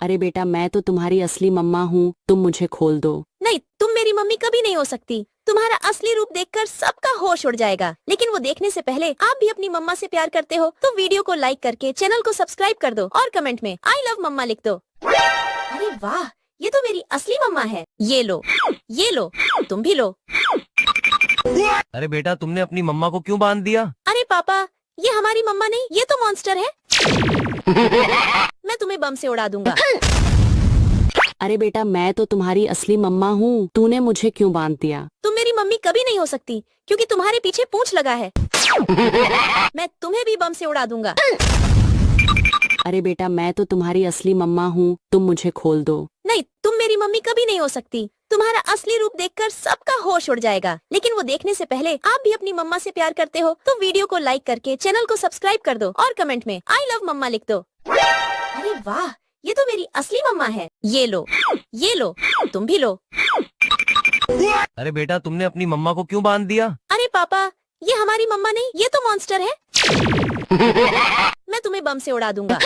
अरे बेटा मैं तो तुम्हारी असली मम्मा हूँ, तुम मुझे खोल दो। नहीं, तुम मेरी मम्मी कभी नहीं हो सकती। तुम्हारा असली रूप देखकर सबका होश उड़ जाएगा, लेकिन वो देखने से पहले आप भी अपनी मम्मा से प्यार करते हो तो वीडियो को लाइक करके चैनल को सब्सक्राइब कर दो और कमेंट में आई लव मम्मा लिख दो। अरे वाह, ये तो मेरी असली मम्मा है। ये लो, तुम भी लो। अरे बेटा तुमने अपनी मम्मा को क्यों बांध दिया? अरे पापा, ये हमारी मम्मा नहीं, ये तो मॉन्स्टर है। मैं तुम्हें बम से उड़ा दूंगा। अरे बेटा मैं तो तुम्हारी असली मम्मा हूँ, तूने मुझे क्यों बांध दिया? तुम मेरी मम्मी कभी नहीं हो सकती क्योंकि तुम्हारे पीछे पूंछ लगा है। मैं तुम्हें भी बम से उड़ा दूंगा। अरे बेटा मैं तो तुम्हारी असली मम्मा हूँ, तुम मुझे खोल दो। नहीं, तुम मेरी मम्मी कभी नहीं हो सकती। तुम्हारा असली रूप देखकर सबका होश उड़ जाएगा, लेकिन वो देखने से पहले आप भी अपनी मम्मा से प्यार करते हो तो वीडियो को लाइक करके चैनल को सब्सक्राइब कर दो और कमेंट में आई लव मम्मा लिख दो। अरे वाह, ये तो मेरी असली मम्मा है। ये लो, तुम भी लो। अरे बेटा तुमने अपनी मम्मा को क्यों बांध दिया? अरे पापा, ये हमारी मम्मा नहीं, ये तो मॉन्स्टर है। मैं तुम्हें बम से उड़ा दूंगा।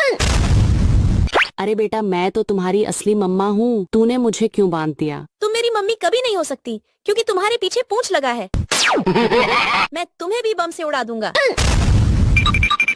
अरे बेटा मैं तो तुम्हारी असली मम्मा हूँ, तूने मुझे क्यों बांध दिया? तुम मेरी मम्मी कभी नहीं हो सकती क्योंकि तुम्हारे पीछे पूंछ लगा है। मैं तुम्हें भी बम से उड़ा दूंगा।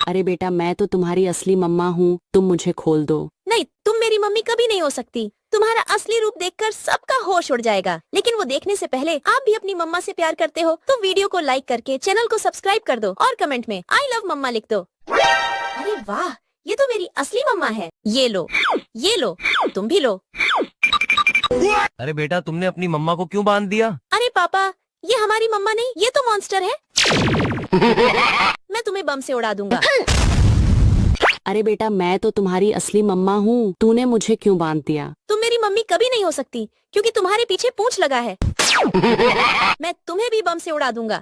अरे बेटा मैं तो तुम्हारी असली मम्मा हूँ, तुम मुझे खोल दो। नहीं, तुम मेरी मम्मी कभी नहीं हो सकती। तुम्हारा असली रूप देखकर सबका होश उड़ जाएगा, लेकिन वो देखने से पहले आप भी अपनी मम्मा से प्यार करते हो तो वीडियो को लाइक करके चैनल को सब्सक्राइब कर दो और कमेंट में आई लव मम्मा लिख दो। अरे वाह, ये तो मेरी असली मम्मा है। ये लो, तुम भी लो। अरे बेटा तुमने अपनी मम्मा को क्यों बांध दिया? अरे पापा, ये हमारी मम्मा नहीं, ये तो मॉन्स्टर है। मैं तुम्हें बम से उड़ा दूंगा। अरे बेटा मैं तो तुम्हारी असली मम्मा हूँ, तूने मुझे क्यों बांध दिया? तुम मेरी मम्मी कभी नहीं हो सकती क्योंकि तुम्हारे पीछे पूंछ लगा है। मैं तुम्हें भी बम से उड़ा दूंगा।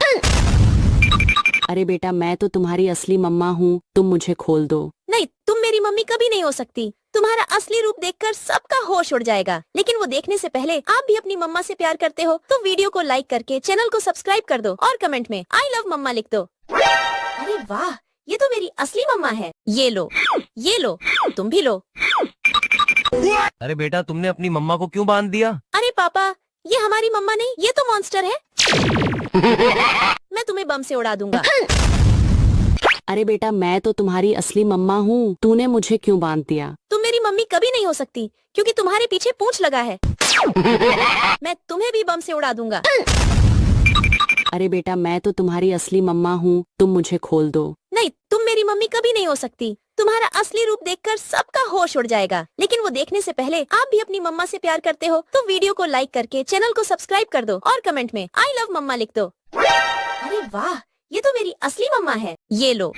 अरे बेटा मैं तो तुम्हारी असली मम्मा हूँ, तुम मुझे खोल दो। नहीं, तुम मेरी मम्मी कभी नहीं हो सकती। तुम्हारा असली रूप देखकर सबका होश उड़ जाएगा, लेकिन वो देखने से पहले आप भी अपनी मम्मा से प्यार करते हो तो वीडियो को लाइक करके चैनल को सब्सक्राइब कर दो और कमेंट में आई लव मम्मा लिख दो। अरे वाह, ये तो मेरी असली मम्मा है। ये लो, तुम भी लो। अरे बेटा तुमने अपनी मम्मा को क्यों बांध दिया? अरे पापा, ये हमारी मम्मा नहीं, ये तो मॉन्स्टर है। मैं तुम्हें बम से उड़ा दूंगा। अरे बेटा मैं तो तुम्हारी असली मम्मा हूँ, तूने मुझे क्यों बांध दिया? तुम मेरी मम्मी कभी नहीं हो सकती क्योंकि तुम्हारे पीछे पूंछ लगा है। मैं तुम्हें भी बम से उड़ा दूंगा। अरे बेटा मैं तो तुम्हारी असली मम्मा हूँ, तुम मुझे खोल दो। नहीं, तुम मेरी मम्मी कभी नहीं हो सकती। तुम्हारा असली रूप देखकर सबका होश उड़ जाएगा, लेकिन वो देखने से पहले आप भी अपनी मम्मा से प्यार करते हो तो वीडियो को लाइक करके चैनल को सब्सक्राइब कर दो और कमेंट में आई लव मम्मा लिख दो। अरे वाह, ये तो मेरी असली मम्मा है। ये लो,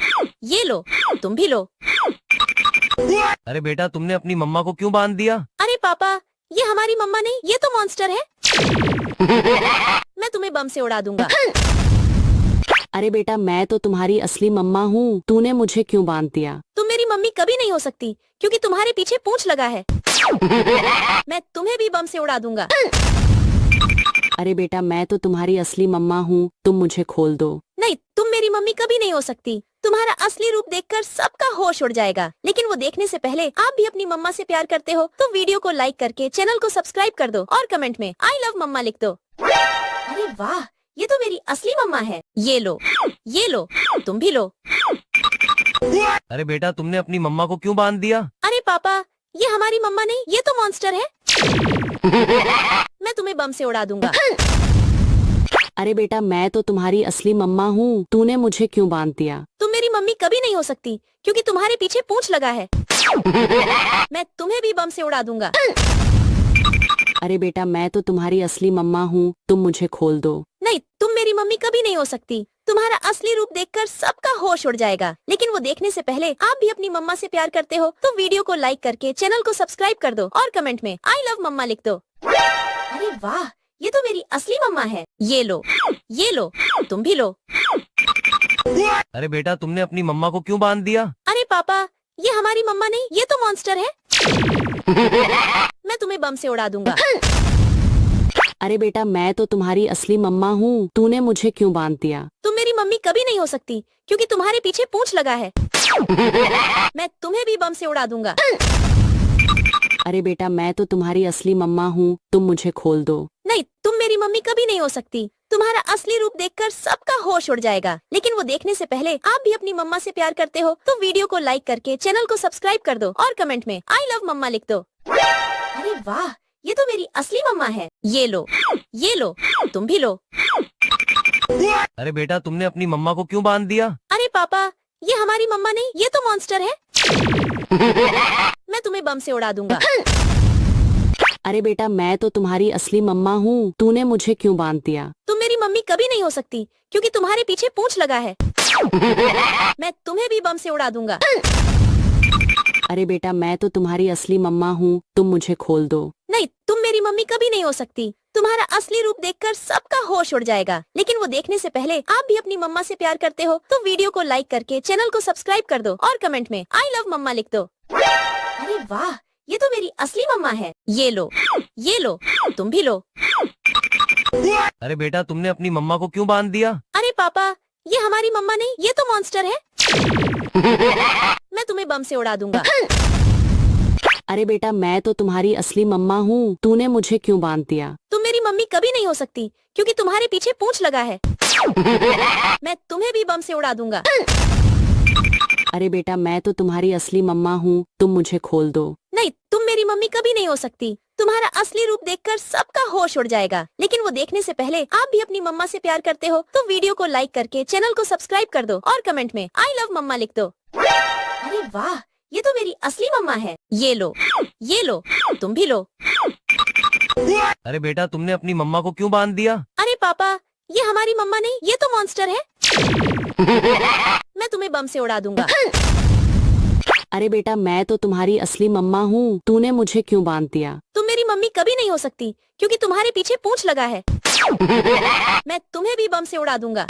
तुम भी लो। अरे बेटा तुमने अपनी मम्मा को क्यों बांध दिया? अरे पापा, ये हमारी मम्मा नहीं, ये तो मॉन्स्टर है। मैं तुम्हें बम से उड़ा दूंगा। अरे बेटा मैं तो तुम्हारी असली मम्मा हूँ, तूने मुझे क्यों बांध दिया? तुम मेरी मम्मी कभी नहीं हो सकती क्योंकि तुम्हारे पीछे पूंछ लगा है। मैं तुम्हें भी बम से उड़ा दूंगा। अरे बेटा मैं तो तुम्हारी असली मम्मा हूँ, तुम मुझे खोल दो। नहीं, तुम मेरी मम्मी कभी नहीं हो सकती। तुम्हारा असली रूप देखकर सबका होश उड़ जाएगा, लेकिन वो देखने से पहले आप भी अपनी मम्मा से प्यार करते हो तो वीडियो को लाइक करके चैनल को सब्सक्राइब कर दो और कमेंट में आई लव मम्मा लिख दो। अरे वाह, ये तो मेरी असली मम्मा है। ये लो, तुम भी लो। अरे बेटा तुमने अपनी मम्मा को क्यों बांध दिया? अरे पापा, ये हमारी मम्मा नहीं, ये तो मॉन्स्टर है। मैं तुम्हें बम से उड़ा दूंगा। अरे बेटा मैं तो तुम्हारी असली मम्मा हूँ, तूने मुझे क्यों बांध दिया? तुम मेरी मम्मी कभी नहीं हो सकती क्योंकि तुम्हारे पीछे पूंछ लगा है। मैं तुम्हें भी बम से उड़ा दूंगा। अरे बेटा मैं तो तुम्हारी असली मम्मा हूँ, तुम मुझे खोल दो। नहीं, तुम मेरी मम्मी कभी नहीं हो सकती। तुम्हारा असली रूप देखकर सबका होश उड़ जाएगा, लेकिन वो देखने से पहले आप भी अपनी मम्मा से प्यार करते हो तो वीडियो को लाइक करके चैनल को सब्सक्राइब कर दो और कमेंट में आई लव मम्मा लिख दो। अरे वाह, ये तो मेरी असली मम्मा है। ये लो, तुम भी लो। अरे बेटा तुमने अपनी मम्मा को क्यों बांध दिया? अरे पापा, ये हमारी मम्मा नहीं, ये तो मॉन्स्टर है। मैं तुम्हें बम से उड़ा दूंगा। अरे बेटा मैं तो तुम्हारी असली मम्मा हूँ, तूने मुझे क्यों बांध दिया? तुम मेरी मम्मी कभी नहीं हो सकती क्योंकि तुम्हारे पीछे पूंछ लगा है। मैं तुम्हें भी बम से उड़ा दूंगा। अरे बेटा मैं तो तुम्हारी असली मम्मा हूँ, तुम मुझे खोल दो। नहीं, तुम मेरी मम्मी कभी नहीं हो सकती। तुम्हारा असली रूप देखकर सबका होश उड़ जाएगा, लेकिन वो देखने से पहले आप भी अपनी मम्मा से प्यार करते हो तो वीडियो को लाइक करके चैनल को सब्सक्राइब कर दो और कमेंट में आई लव मम्मा लिख दो। अरे वाह, ये तो मेरी असली मम्मा है। ये लो, तुम भी लो। अरे बेटा तुमने अपनी मम्मा को क्यों बांध दिया? अरे पापा, ये हमारी मम्मा नहीं, ये तो मॉन्स्टर है। मैं तुम्हें बम से उड़ा दूंगा। अरे बेटा मैं तो तुम्हारी असली मम्मा हूँ, तूने मुझे क्यों बांध दिया? तुम मेरी मम्मी कभी नहीं हो सकती क्योंकि तुम्हारे पीछे पूंछ लगा है। मैं तुम्हें भी बम से उड़ा दूंगा। अरे बेटा मैं तो तुम्हारी असली मम्मा हूँ, तुम मुझे खोल दो। नहीं, तुम मेरी मम्मी कभी नहीं हो सकती। तुम्हारा असली रूप देखकर सबका होश उड़ जाएगा, लेकिन वो देखने से पहले आप भी अपनी मम्मा से प्यार करते हो तो वीडियो को लाइक करके चैनल को सब्सक्राइब कर दो और कमेंट में आई लव मम्मा लिख दो। अरे वाह, ये तो मेरी असली मम्मा है। ये लो, तुम भी लो। अरे बेटा तुमने अपनी मम्मा को क्यों बांध दिया? अरे पापा, ये हमारी मम्मा नहीं, ये तो मॉन्स्टर है। मैं तुम्हें बम से उड़ा दूंगा। अरे बेटा मैं तो तुम्हारी असली मम्मा हूँ, तूने मुझे क्यों बांध दिया? तुम मेरी मम्मी कभी नहीं हो सकती क्योंकि तुम्हारे पीछे पूंछ लगा है। मैं तुम्हें भी बम से उड़ा दूंगा। अरे बेटा मैं तो तुम्हारी असली मम्मा हूँ, तुम मुझे खोल दो। नहीं, तुम मेरी मम्मी कभी नहीं हो सकती। तुम्हारा असली रूप देखकर सबका होश उड़ जाएगा, लेकिन वो देखने से पहले आप भी अपनी मम्मा से प्यार करते हो तो वीडियो को लाइक करके चैनल को सब्सक्राइब कर दो और कमेंट में आई लव मम्मा लिख दो। अरे वाह, ये तो मेरी असली मम्मा है। ये लो, तुम भी लो। अरे बेटा तुमने अपनी मम्मा को क्यों बांध दिया? अरे पापा, ये हमारी मम्मा नहीं, ये तो मॉन्स्टर है। मैं तुम्हें बम से उड़ा दूंगा। अरे बेटा मैं तो तुम्हारी असली मम्मा हूँ, तूने मुझे क्यों बांध दिया? तुम मेरी मम्मी कभी नहीं हो सकती क्योंकि तुम्हारे पीछे पूंछ लगा है। मैं तुम्हें भी बम से उड़ा दूंगा।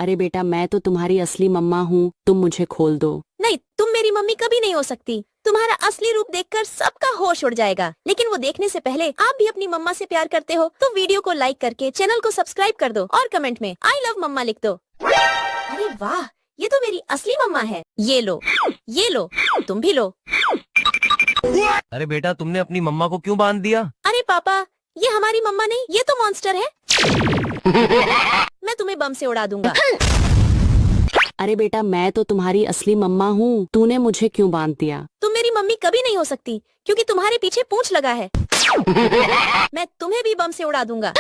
अरे बेटा मैं तो तुम्हारी असली मम्मा हूँ, तुम मुझे खोल दो। नहीं, तुम मेरी मम्मी कभी नहीं हो सकती। तुम्हारा असली रूप देखकर सबका होश उड़ जाएगा, लेकिन वो देखने से पहले आप भी अपनी मम्मा से प्यार करते हो तो वीडियो को लाइक करके चैनल को सब्सक्राइब कर दो और कमेंट में आई लव मम्मा लिख दो। अरे वाह, ये तो मेरी असली मम्मा है। ये लो, तुम भी लो। अरे बेटा तुमने अपनी मम्मा को क्यों बांध दिया? अरे पापा, ये हमारी मम्मा नहीं, ये तो मॉन्स्टर है। मैं तुम्हें बम से उड़ा दूंगा। अरे बेटा मैं तो तुम्हारी असली मम्मा हूँ, तूने मुझे क्यों बांध दिया? तुम मेरी मम्मी कभी नहीं हो सकती क्योंकि तुम्हारे पीछे पूंछ लगा है। मैं तुम्हें भी बम से उड़ा दूंगा।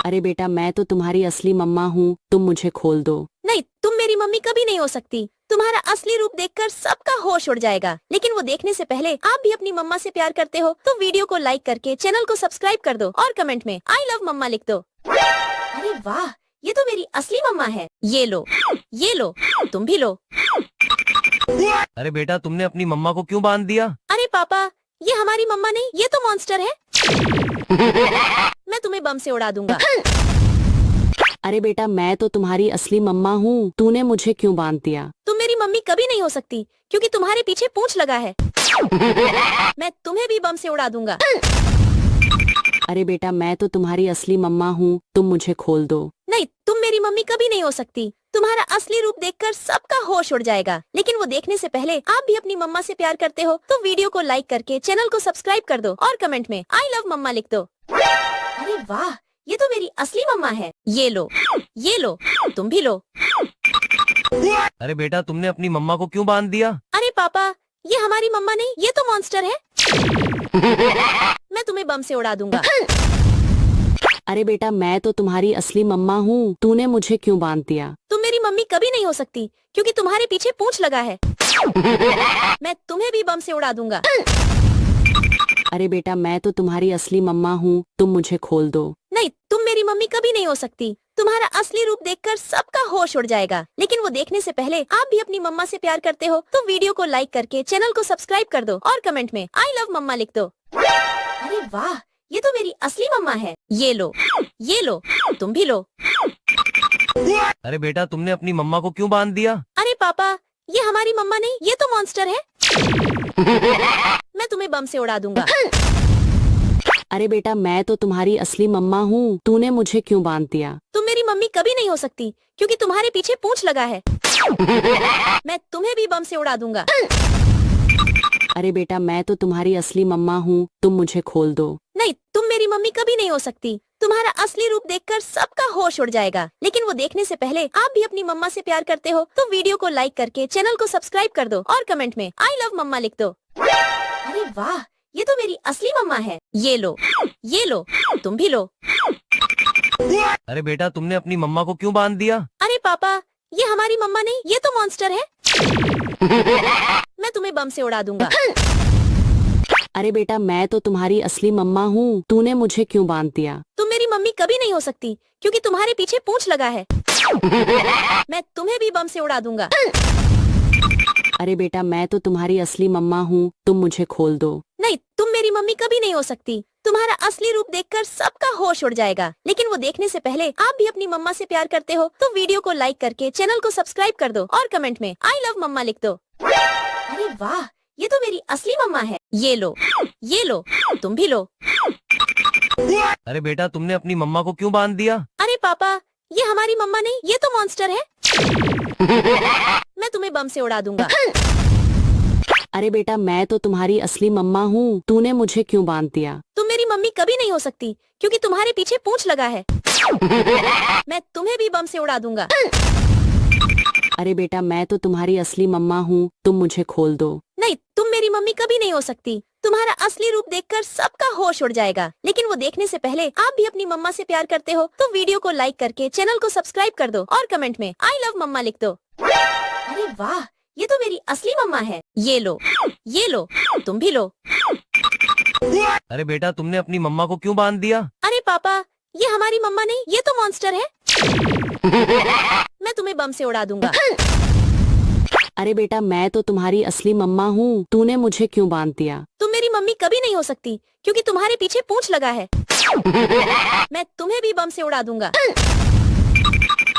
अरे बेटा मैं तो तुम्हारी असली मम्मा हूँ, तुम मुझे खोल दो। नहीं, तुम मेरी मम्मी कभी नहीं हो सकती। तुम्हारा असली रूप देखकर सबका होश उड़ जाएगा, लेकिन वो देखने से पहले आप भी अपनी मम्मा से प्यार करते हो तो वीडियो को लाइक करके चैनल को सब्सक्राइब कर दो और कमेंट में आई लव मम्मा लिख दो। अरे वाह, ये तो मेरी असली मम्मा है। ये लो, तुम भी लो। अरे बेटा तुमने अपनी मम्मा को क्यों बांध दिया? अरे पापा, ये हमारी मम्मा नहीं, ये तो मॉन्स्टर है। मैं तुम्हें बम से उड़ा दूंगा। अरे बेटा मैं तो तुम्हारी असली मम्मा हूँ, तूने मुझे क्यों बांध दिया? तुम मेरी मम्मी कभी नहीं हो सकती क्योंकि तुम्हारे पीछे पूंछ लगा है। मैं तुम्हें भी बम से उड़ा दूंगा। अरे बेटा मैं तो तुम्हारी असली मम्मा हूँ, तुम मुझे खोल दो। नहीं, तुम मेरी मम्मी कभी नहीं हो सकती। तुम्हारा असली रूप देखकर सबका होश उड़ जाएगा, लेकिन वो देखने से पहले आप भी अपनी मम्मा से प्यार करते हो तो वीडियो को लाइक करके चैनल को सब्सक्राइब कर दो और कमेंट में आई लव मम्मा लिख दो। अरे वाह, ये तो मेरी असली मम्मा है। ये लो, तुम भी लो। अरे बेटा तुमने अपनी मम्मा को क्यों बांध दिया? अरे पापा, ये हमारी मम्मा नहीं, ये तो मॉन्स्टर है। मैं तुम्हें बम से उड़ा दूंगा। अरे बेटा मैं तो तुम्हारी असली मम्मा हूँ, तूने मुझे क्यों बांध दिया? तुम मेरी मम्मी कभी नहीं हो सकती क्योंकि तुम्हारे पीछे पूंछ लगा है। मैं तुम्हें भी बम से उड़ा दूंगा। अरे बेटा मैं तो तुम्हारी असली मम्मा हूँ, तुम मुझे खोल दो। नहीं, तुम मेरी मम्मी कभी नहीं हो सकती। तुम्हारा असली रूप देखकर सबका होश उड़ जाएगा, लेकिन वो देखने से पहले आप भी अपनी मम्मा से प्यार करते हो तो वीडियो को लाइक करके चैनल को सब्सक्राइब कर दो और कमेंट में आई लव मम्मा लिख दो। अरे वाह, ये तो मेरी असली मम्मा है। ये लो, तुम भी लो। अरे बेटा तुमने अपनी मम्मा को क्यों बांध दिया? अरे पापा, ये हमारी मम्मा नहीं, ये तो मॉन्स्टर है। मैं तुम्हें बम से उड़ा दूंगा। अरे बेटा मैं तो तुम्हारी असली मम्मा हूँ, तूने मुझे क्यों बांध दिया? तुम मेरी मम्मी कभी नहीं हो सकती क्योंकि तुम्हारे पीछे पूंछ लगा है। मैं तुम्हें भी बम से उड़ा दूंगा। अरे बेटा मैं तो तुम्हारी असली मम्मा हूँ, तुम मुझे खोल दो। नहीं, तुम मेरी मम्मी कभी नहीं हो सकती। तुम्हारा असली रूप देखकर सबका होश उड़ जाएगा, लेकिन वो देखने से पहले आप भी अपनी मम्मा से प्यार करते हो तो वीडियो को लाइक करके चैनल को सब्सक्राइब कर दो और कमेंट में आई लव मम्मा लिख दो। अरे वाह, ये तो मेरी असली मम्मा है। ये लो, तुम भी लो। अरे बेटा तुमने अपनी मम्मा को क्यों बांध दिया? अरे पापा, ये हमारी मम्मा नहीं, ये तो मॉन्स्टर है। मैं तुम्हें बम से उड़ा दूंगा। अरे बेटा मैं तो तुम्हारी असली मम्मा हूँ, तूने मुझे क्यों बांध दिया? तुम मेरी मम्मी कभी नहीं हो सकती क्योंकि तुम्हारे पीछे पूंछ लगा है। मैं तुम्हें भी बम से उड़ा दूंगा। अरे बेटा मैं तो तुम्हारी असली मम्मा हूँ, तुम मुझे खोल दो। नहीं, तुम मेरी मम्मी कभी नहीं हो सकती। तुम्हारा असली रूप देखकर सबका होश उड़ जाएगा, लेकिन वो देखने से पहले आप भी अपनी मम्मा से प्यार करते हो तो वीडियो को लाइक करके चैनल को सब्सक्राइब कर दो और कमेंट में आई लव मम्मा लिख दो। अरे वाह, ये तो मेरी असली मम्मा है। ये लो, तुम भी लो। अरे बेटा तुमने अपनी मम्मा को क्यों बांध दिया? अरे पापा, ये हमारी मम्मा नहीं, ये तो मॉन्स्टर है। मैं तुम्हें बम से उड़ा दूंगा। अरे बेटा मैं तो तुम्हारी असली मम्मा हूँ, तूने मुझे क्यों बांध दिया? तुम मेरी मम्मी कभी नहीं हो सकती क्योंकि तुम्हारे पीछे पूंछ लगा है। मैं तुम्हें भी बम से उड़ा दूंगा। अरे बेटा मैं तो तुम्हारी असली मम्मा हूँ, तुम मुझे खोल दो। नहीं, तुम मेरी मम्मी कभी नहीं हो सकती। तुम्हारा असली रूप देखकर सबका होश उड़ जाएगा। लेकिन वो देखने से पहले आप भी अपनी मम्मा से प्यार करते हो तो वीडियो को लाइक करके चैनल को सब्सक्राइब कर दो और कमेंट में आई लव मम्मा लिख दो। अरे वाह, ये तो मेरी असली मम्मा है। ये लो, तुम भी लो। अरे बेटा तुमने अपनी मम्मा को क्यों बांध दिया? अरे पापा, ये हमारी मम्मा नहीं, ये तो मॉन्स्टर है। मैं तुम्हें बम से उड़ा दूंगा। अरे बेटा मैं तो तुम्हारी असली मम्मा हूँ, तूने मुझे क्यों बांध दिया? तुम मेरी मम्मी कभी नहीं हो सकती क्योंकि तुम्हारे पीछे पूंछ लगा है। मैं तुम्हें भी बम से उड़ा दूंगा।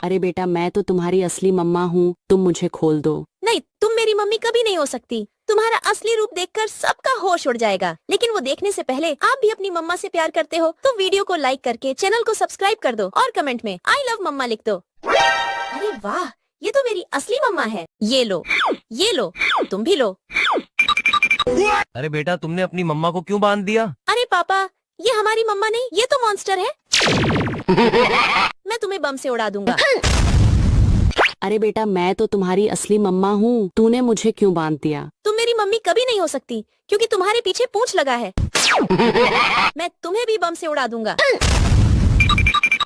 अरे बेटा मैं तो तुम्हारी असली मम्मा हूँ, तुम मुझे खोल दो। नहीं, तुम मेरी मम्मी कभी नहीं हो सकती। तुम्हारा असली रूप देखकर सबका होश उड़ जाएगा। लेकिन वो देखने से पहले आप भी अपनी मम्मा से प्यार करते हो तो वीडियो को लाइक करके चैनल को सब्सक्राइब कर दो और कमेंट में आई लव मम्मा लिख दो। अरे वाह, ये तो मेरी असली मम्मा है। ये लो, तुम भी लो। अरे बेटा तुमने अपनी मम्मा को क्यों बांध दिया? अरे पापा, ये हमारी मम्मा नहीं, ये तो मॉन्स्टर है। मैं तुम्हें बम से उड़ा दूंगा। अरे बेटा मैं तो तुम्हारी असली मम्मा हूँ, तूने मुझे क्यों बांध दिया? तुम मेरी मम्मी कभी नहीं हो सकती क्योंकि तुम्हारे पीछे पूंछ लगा है। मैं तुम्हें भी बम से उड़ा दूंगा।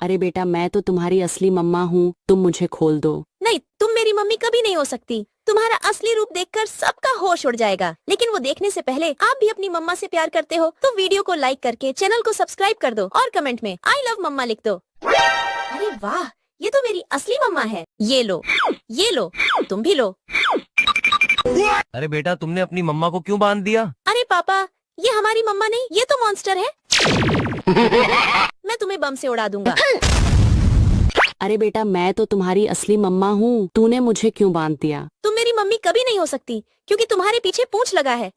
अरे बेटा मैं तो तुम्हारी असली मम्मा हूँ, तुम मुझे खोल दो। नहीं, तुम मेरी मम्मी कभी नहीं हो सकती। तुम्हारा असली रूप देखकर सबका होश उड़ जाएगा। लेकिन वो देखने से पहले आप भी अपनी मम्मा से प्यार करते हो तो वीडियो को लाइक करके चैनल को सब्सक्राइब कर दो और कमेंट में आई लव मम्मा लिख दो। अरे वाह, ये तो मेरी असली मम्मा है। ये लो, तुम भी लो। अरे बेटा तुमने अपनी मम्मा को क्यों बांध दिया? अरे पापा, ये हमारी मम्मा नहीं, ये तो मॉन्स्टर है। मैं तुम्हें बम से उड़ा दूंगा। अरे बेटा मैं तो तुम्हारी असली मम्मा हूँ, तूने मुझे क्यों बांध दिया? तुम मेरी मम्मी कभी नहीं हो सकती क्योंकि तुम्हारे पीछे पूंछ लगा है।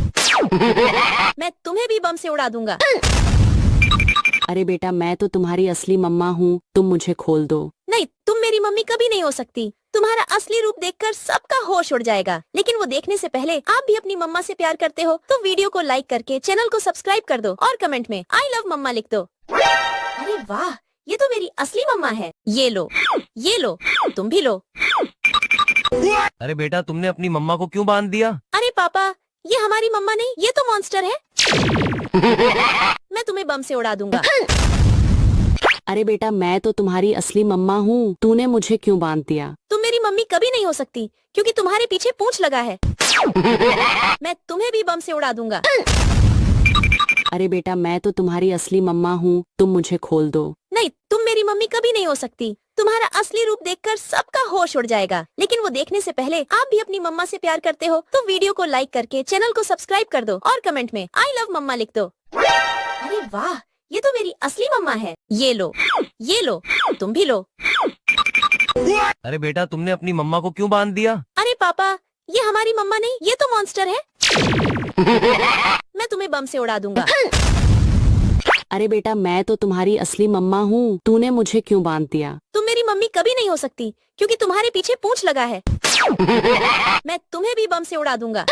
मैं तुम्हें भी बम से उड़ा दूंगा। अरे बेटा मैं तो तुम्हारी असली मम्मा हूँ, तुम मुझे खोल दो। नहीं, तुम मेरी मम्मी कभी नहीं हो सकती। तुम्हारा असली रूप देखकर सबका होश उड़ जाएगा। लेकिन वो देखने से पहले आप भी अपनी मम्मा से प्यार करते हो तो वीडियो को लाइक करके चैनल को सब्सक्राइब कर दो और कमेंट में आई लव मम्मा लिख दो। अरे वाह, ये तो मेरी असली मम्मा है। ये लो, तुम भी लो। अरे बेटा तुमने अपनी मम्मा को क्यों बांध दिया? अरे पापा, ये हमारी मम्मा नहीं, ये तो मॉन्स्टर है। मैं तुम्हें बम से उड़ा दूंगा। अरे बेटा मैं तो तुम्हारी असली मम्मा हूँ, तूने मुझे क्यों बांध दिया? तुम मेरी मम्मी कभी नहीं हो सकती क्योंकि तुम्हारे पीछे पूंछ लगा है। मैं तुम्हें भी बम से उड़ा दूंगा। अरे बेटा मैं तो तुम्हारी असली मम्मा हूँ, तुम मुझे खोल दो। नहीं, तुम मेरी मम्मी कभी नहीं हो सकती। तुम्हारा असली रूप देखकर सबका होश उड़ जाएगा। लेकिन वो देखने से पहले आप भी अपनी मम्मा से प्यार करते हो तो वीडियो को लाइक करके चैनल को सब्सक्राइब कर दो और कमेंट में आई लव मम्मा लिख दो। अरे वाह, ये तो मेरी असली मम्मा है। ये लो, तुम भी लो। अरे बेटा तुमने अपनी मम्मा को क्यों बांध दिया? अरे पापा, ये हमारी मम्मा नहीं, ये तो मॉन्स्टर है। मैं तुम्हें बम से उड़ा दूंगा। अरे बेटा मैं तो तुम्हारी असली मम्मा हूँ, तूने मुझे क्यों बांध दिया? तुम मेरी मम्मी कभी नहीं हो सकती क्योंकि तुम्हारे पीछे पूंछ लगा है। मैं तुम्हें भी बम से उड़ा दूंगा।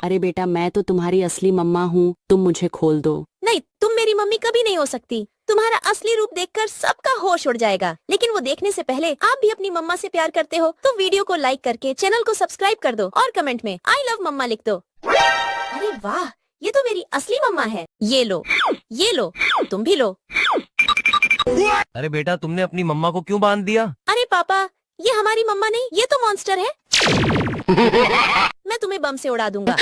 अरे बेटा मैं तो तुम्हारी असली मम्मा हूँ, तुम मुझे खोल दो। नहीं, तुम मेरी मम्मी कभी नहीं हो सकती। तुम्हारा असली रूप देखकर सबका होश उड़ जाएगा। लेकिन वो देखने से पहले आप भी अपनी मम्मा से प्यार करते हो तो वीडियो को लाइक करके चैनल को सब्सक्राइब कर दो और कमेंट में आई लव मम्मा लिख दो। अरे वाह, ये तो मेरी असली मम्मा है। ये लो, तुम भी लो। अरे बेटा तुमने अपनी मम्मा को क्यों बांध दिया? अरे पापा, ये हमारी मम्मा नहीं, ये तो मॉन्स्टर है। मैं तुम्हें बम से उड़ा दूंगा।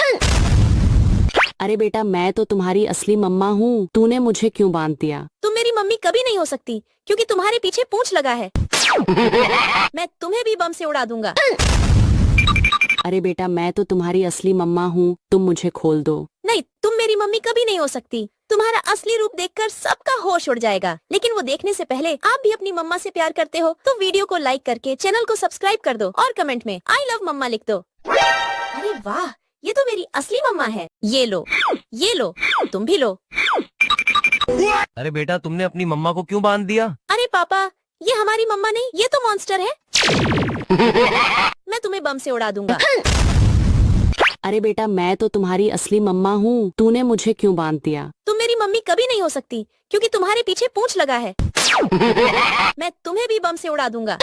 अरे बेटा मैं तो तुम्हारी असली मम्मा हूँ, तूने मुझे क्यों बांध दिया? तुम मेरी मम्मी कभी नहीं हो सकती क्योंकि तुम्हारे पीछे पूंछ लगा है। मैं तुम्हें भी बम से उड़ा दूंगा। अरे बेटा मैं तो तुम्हारी असली मम्मा हूँ, तुम मुझे खोल दो। नहीं, तुम मेरी मम्मी कभी नहीं हो सकती। तुम्हारा असली रूप देखकर सबका होश उड़ जाएगा। लेकिन वो देखने से पहले आप भी अपनी मम्मा से प्यार करते हो तो वीडियो को लाइक करके चैनल को सब्सक्राइब कर दो और कमेंट में आई लव मम्मा लिख दो। अरे वाह, ये तो मेरी असली मम्मा है। ये लो, तुम भी लो। अरे बेटा तुमने अपनी मम्मा को क्यों बांध दिया? अरे पापा, ये हमारी मम्मा नहीं, ये तो मॉन्स्टर है। मैं तुम्हें बम से उड़ा दूंगा। अरे बेटा मैं तो तुम्हारी असली मम्मा हूँ, तूने मुझे क्यों बांध दिया? तुम मेरी मम्मी कभी नहीं हो सकती क्योंकि तुम्हारे पीछे पूंछ लगा है। मैं तुम्हें भी बम से उड़ा दूंगा।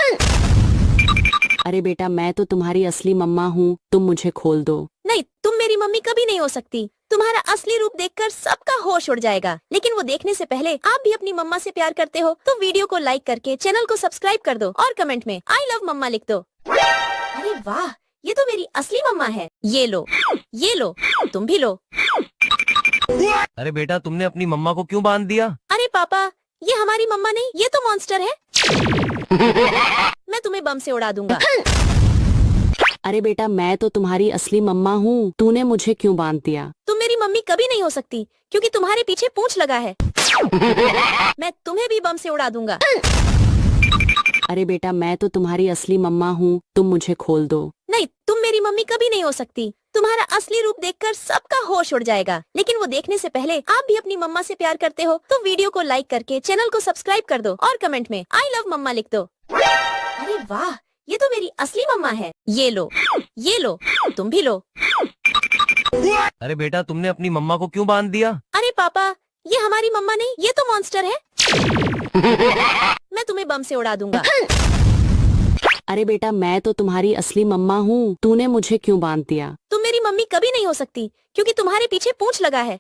अरे बेटा मैं तो तुम्हारी असली मम्मा हूँ, तुम मुझे खोल दो। नहीं, तुम मेरी मम्मी कभी नहीं हो सकती। तुम्हारा असली रूप देखकर सबका होश उड़ जाएगा। लेकिन वो देखने से पहले आप भी अपनी मम्मा से प्यार करते हो तो वीडियो को लाइक करके चैनल को सब्सक्राइब कर दो और कमेंट में आई लव मम्मा लिख दो। अरे वाह, ये तो मेरी असली मम्मा है। ये लो, तुम भी लो। अरे बेटा तुमने अपनी मम्मा को क्यों बांध दिया? अरे पापा, ये हमारी मम्मा नहीं, ये तो मॉन्स्टर है। मैं तुम्हें बम से उड़ा दूंगा। अरे बेटा मैं तो तुम्हारी असली मम्मा हूँ, तूने मुझे क्यों बांध दिया? तुम मेरी मम्मी कभी नहीं हो सकती क्योंकि तुम्हारे पीछे पूंछ लगा है। मैं तुम्हें भी बम से उड़ा दूंगा। अरे बेटा मैं तो तुम्हारी असली मम्मा हूँ, तुम मुझे खोल दो। नहीं, तुम मेरी मम्मी कभी नहीं हो सकती। तुम्हारा असली रूप देखकर सबका होश उड़ जाएगा। लेकिन वो देखने से पहले आप भी अपनी मम्मा से प्यार करते हो तो वीडियो को लाइक करके चैनल को सब्सक्राइब कर दो और कमेंट में आई लव मम्मा लिख दो। अरे वाह, ये तो मेरी असली मम्मा है। ये लो, तुम भी लो। अरे बेटा तुमने अपनी मम्मा को क्यों बांध दिया? अरे पापा, ये हमारी मम्मा नहीं, ये तो मॉन्स्टर है। मैं तुम्हें बम से उड़ा दूंगा। अरे बेटा मैं तो तुम्हारी असली मम्मा हूँ, तूने मुझे क्यों बांध दिया? तुम मेरी मम्मी कभी नहीं हो सकती क्योंकि तुम्हारे पीछे पूंछ लगा है।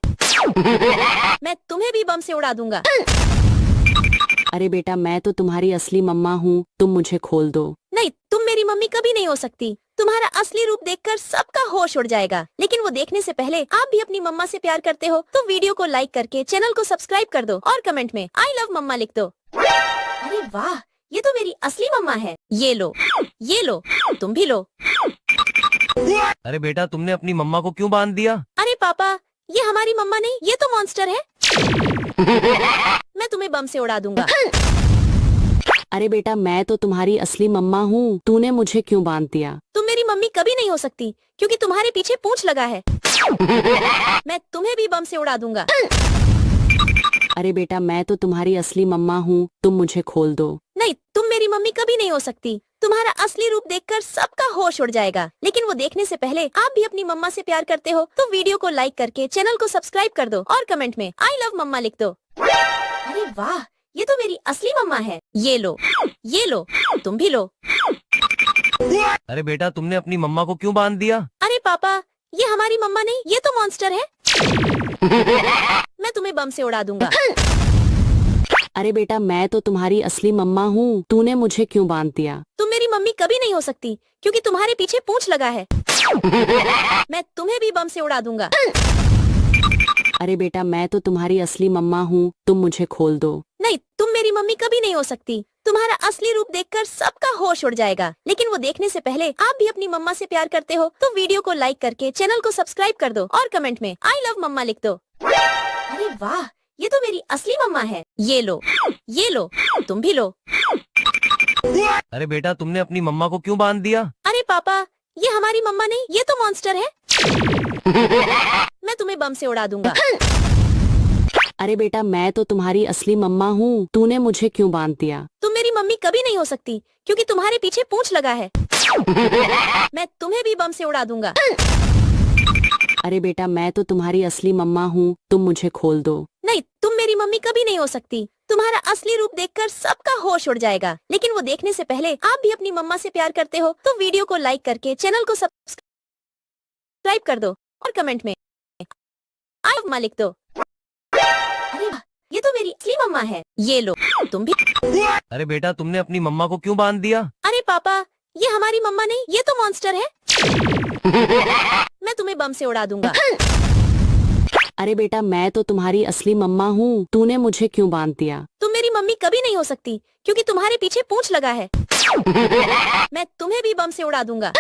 मैं तुम्हें भी बम से उड़ा दूंगा। अरे बेटा मैं तो तुम्हारी असली मम्मा हूँ, तुम मुझे खोल दो। नहीं, तुम मेरी मम्मी कभी नहीं हो सकती। तुम्हारा असली रूप देखकर सबका होश उड़ जाएगा। लेकिन वो देखने से पहले आप भी अपनी मम्मा से प्यार करते हो तो वीडियो को लाइक करके चैनल को सब्सक्राइब कर दो और कमेंट में आई लव मम्मा लिख दो। अरे वाह, ये तो मेरी असली मम्मा है। ये लो, तुम भी लो। अरे बेटा तुमने अपनी मम्मा को क्यों बांध दिया? अरे पापा, ये हमारी मम्मा नहीं, ये तो मॉन्स्टर है। मैं तुम्हें बम से उड़ा दूंगा। अरे बेटा मैं तो तुम्हारी असली मम्मा हूँ, तूने मुझे क्यों बांध दिया? तुम मेरी मम्मी कभी नहीं हो सकती क्योंकि तुम्हारे पीछे पूंछ लगा है। मैं तुम्हें भी बम से उड़ा दूंगा। अरे बेटा मैं तो तुम्हारी असली मम्मा हूँ, तुम मुझे खोल दो। नहीं, तुम मेरी मम्मी कभी नहीं हो सकती। तुम्हारा असली रूप देखकर सबका होश उड़ जाएगा। लेकिन वो देखने से पहले आप भी अपनी मम्मा से प्यार करते हो तो वीडियो को लाइक करके चैनल को सब्सक्राइब कर दो और कमेंट में आई लव मम्मा लिख दो। अरे वाह, ये तो मेरी असली मम्मा है। ये लो, तुम भी लो। अरे बेटा तुमने अपनी मम्मा को क्यों बांध दिया? अरे पापा, ये हमारी मम्मा नहीं, ये तो मॉन्स्टर है। मैं तुम्हें बम से उड़ा दूंगा। अरे बेटा मैं तो तुम्हारी असली मम्मा हूँ, तूने मुझे क्यों बांध दिया? तुम मेरी मम्मी कभी नहीं हो सकती क्योंकि तुम्हारे पीछे पूंछ लगा है। मैं तुम्हें भी बम से उड़ा दूंगा। अरे बेटा मैं तो तुम्हारी असली मम्मा हूँ, तुम मुझे खोल दो। नहीं, तुम मेरी मम्मी कभी नहीं हो सकती। तुम्हारा असली रूप देखकर सबका होश उड़ जाएगा। लेकिन वो देखने से पहले आप भी अपनी मम्मा से प्यार करते हो तो वीडियो को लाइक करके चैनल को सब्सक्राइब कर दो और कमेंट में आई लव मम्मा लिख दो। अरे वाह, ये तो मेरी असली मम्मा है। ये लो, तुम भी लो। अरे बेटा तुमने अपनी मम्मा को क्यों बांध दिया? अरे पापा, ये हमारी मम्मा नहीं, ये तो मॉन्स्टर है। मैं तुम्हें बम से उड़ा दूंगा। अरे बेटा मैं तो तुम्हारी असली मम्मा हूँ, तूने मुझे क्यों बांध दिया? तुम मेरी मम्मी कभी नहीं हो सकती क्योंकि तुम्हारे पीछे पूंछ लगा है। मैं तुम्हें भी बम से उड़ा दूंगा। अरे बेटा मैं तो तुम्हारी असली मम्मा हूँ, तुम मुझे खोल दो। नहीं, तुम मेरी मम्मी कभी नहीं हो सकती। तुम्हारा असली रूप देखकर सबका होश उड़ जाएगा। लेकिन वो देखने से पहले आप भी अपनी मम्मा से प्यार करते हो तो वीडियो को लाइक करके चैनल को सब्सक्राइब कर दो और कमेंट में आई लव मम्मा लिख दो। अरे वाह, ये तो मेरी असली मम्मा है। ये लो, तुम भी। अरे बेटा तुमने अपनी मम्मा को क्यों बांध दिया? अरे पापा, ये हमारी मम्मा नहीं, ये तो मॉन्स्टर है। मैं तुम्हें बम से उड़ा दूंगा। अरे बेटा मैं तो तुम्हारी असली मम्मा हूँ, तूने मुझे क्यों बांध दिया? तुम मेरी मम्मी कभी नहीं हो सकती क्योंकि तुम्हारे पीछे पूंछ लगा है। मैं तुम्हें भी बम से उड़ा दूंगा।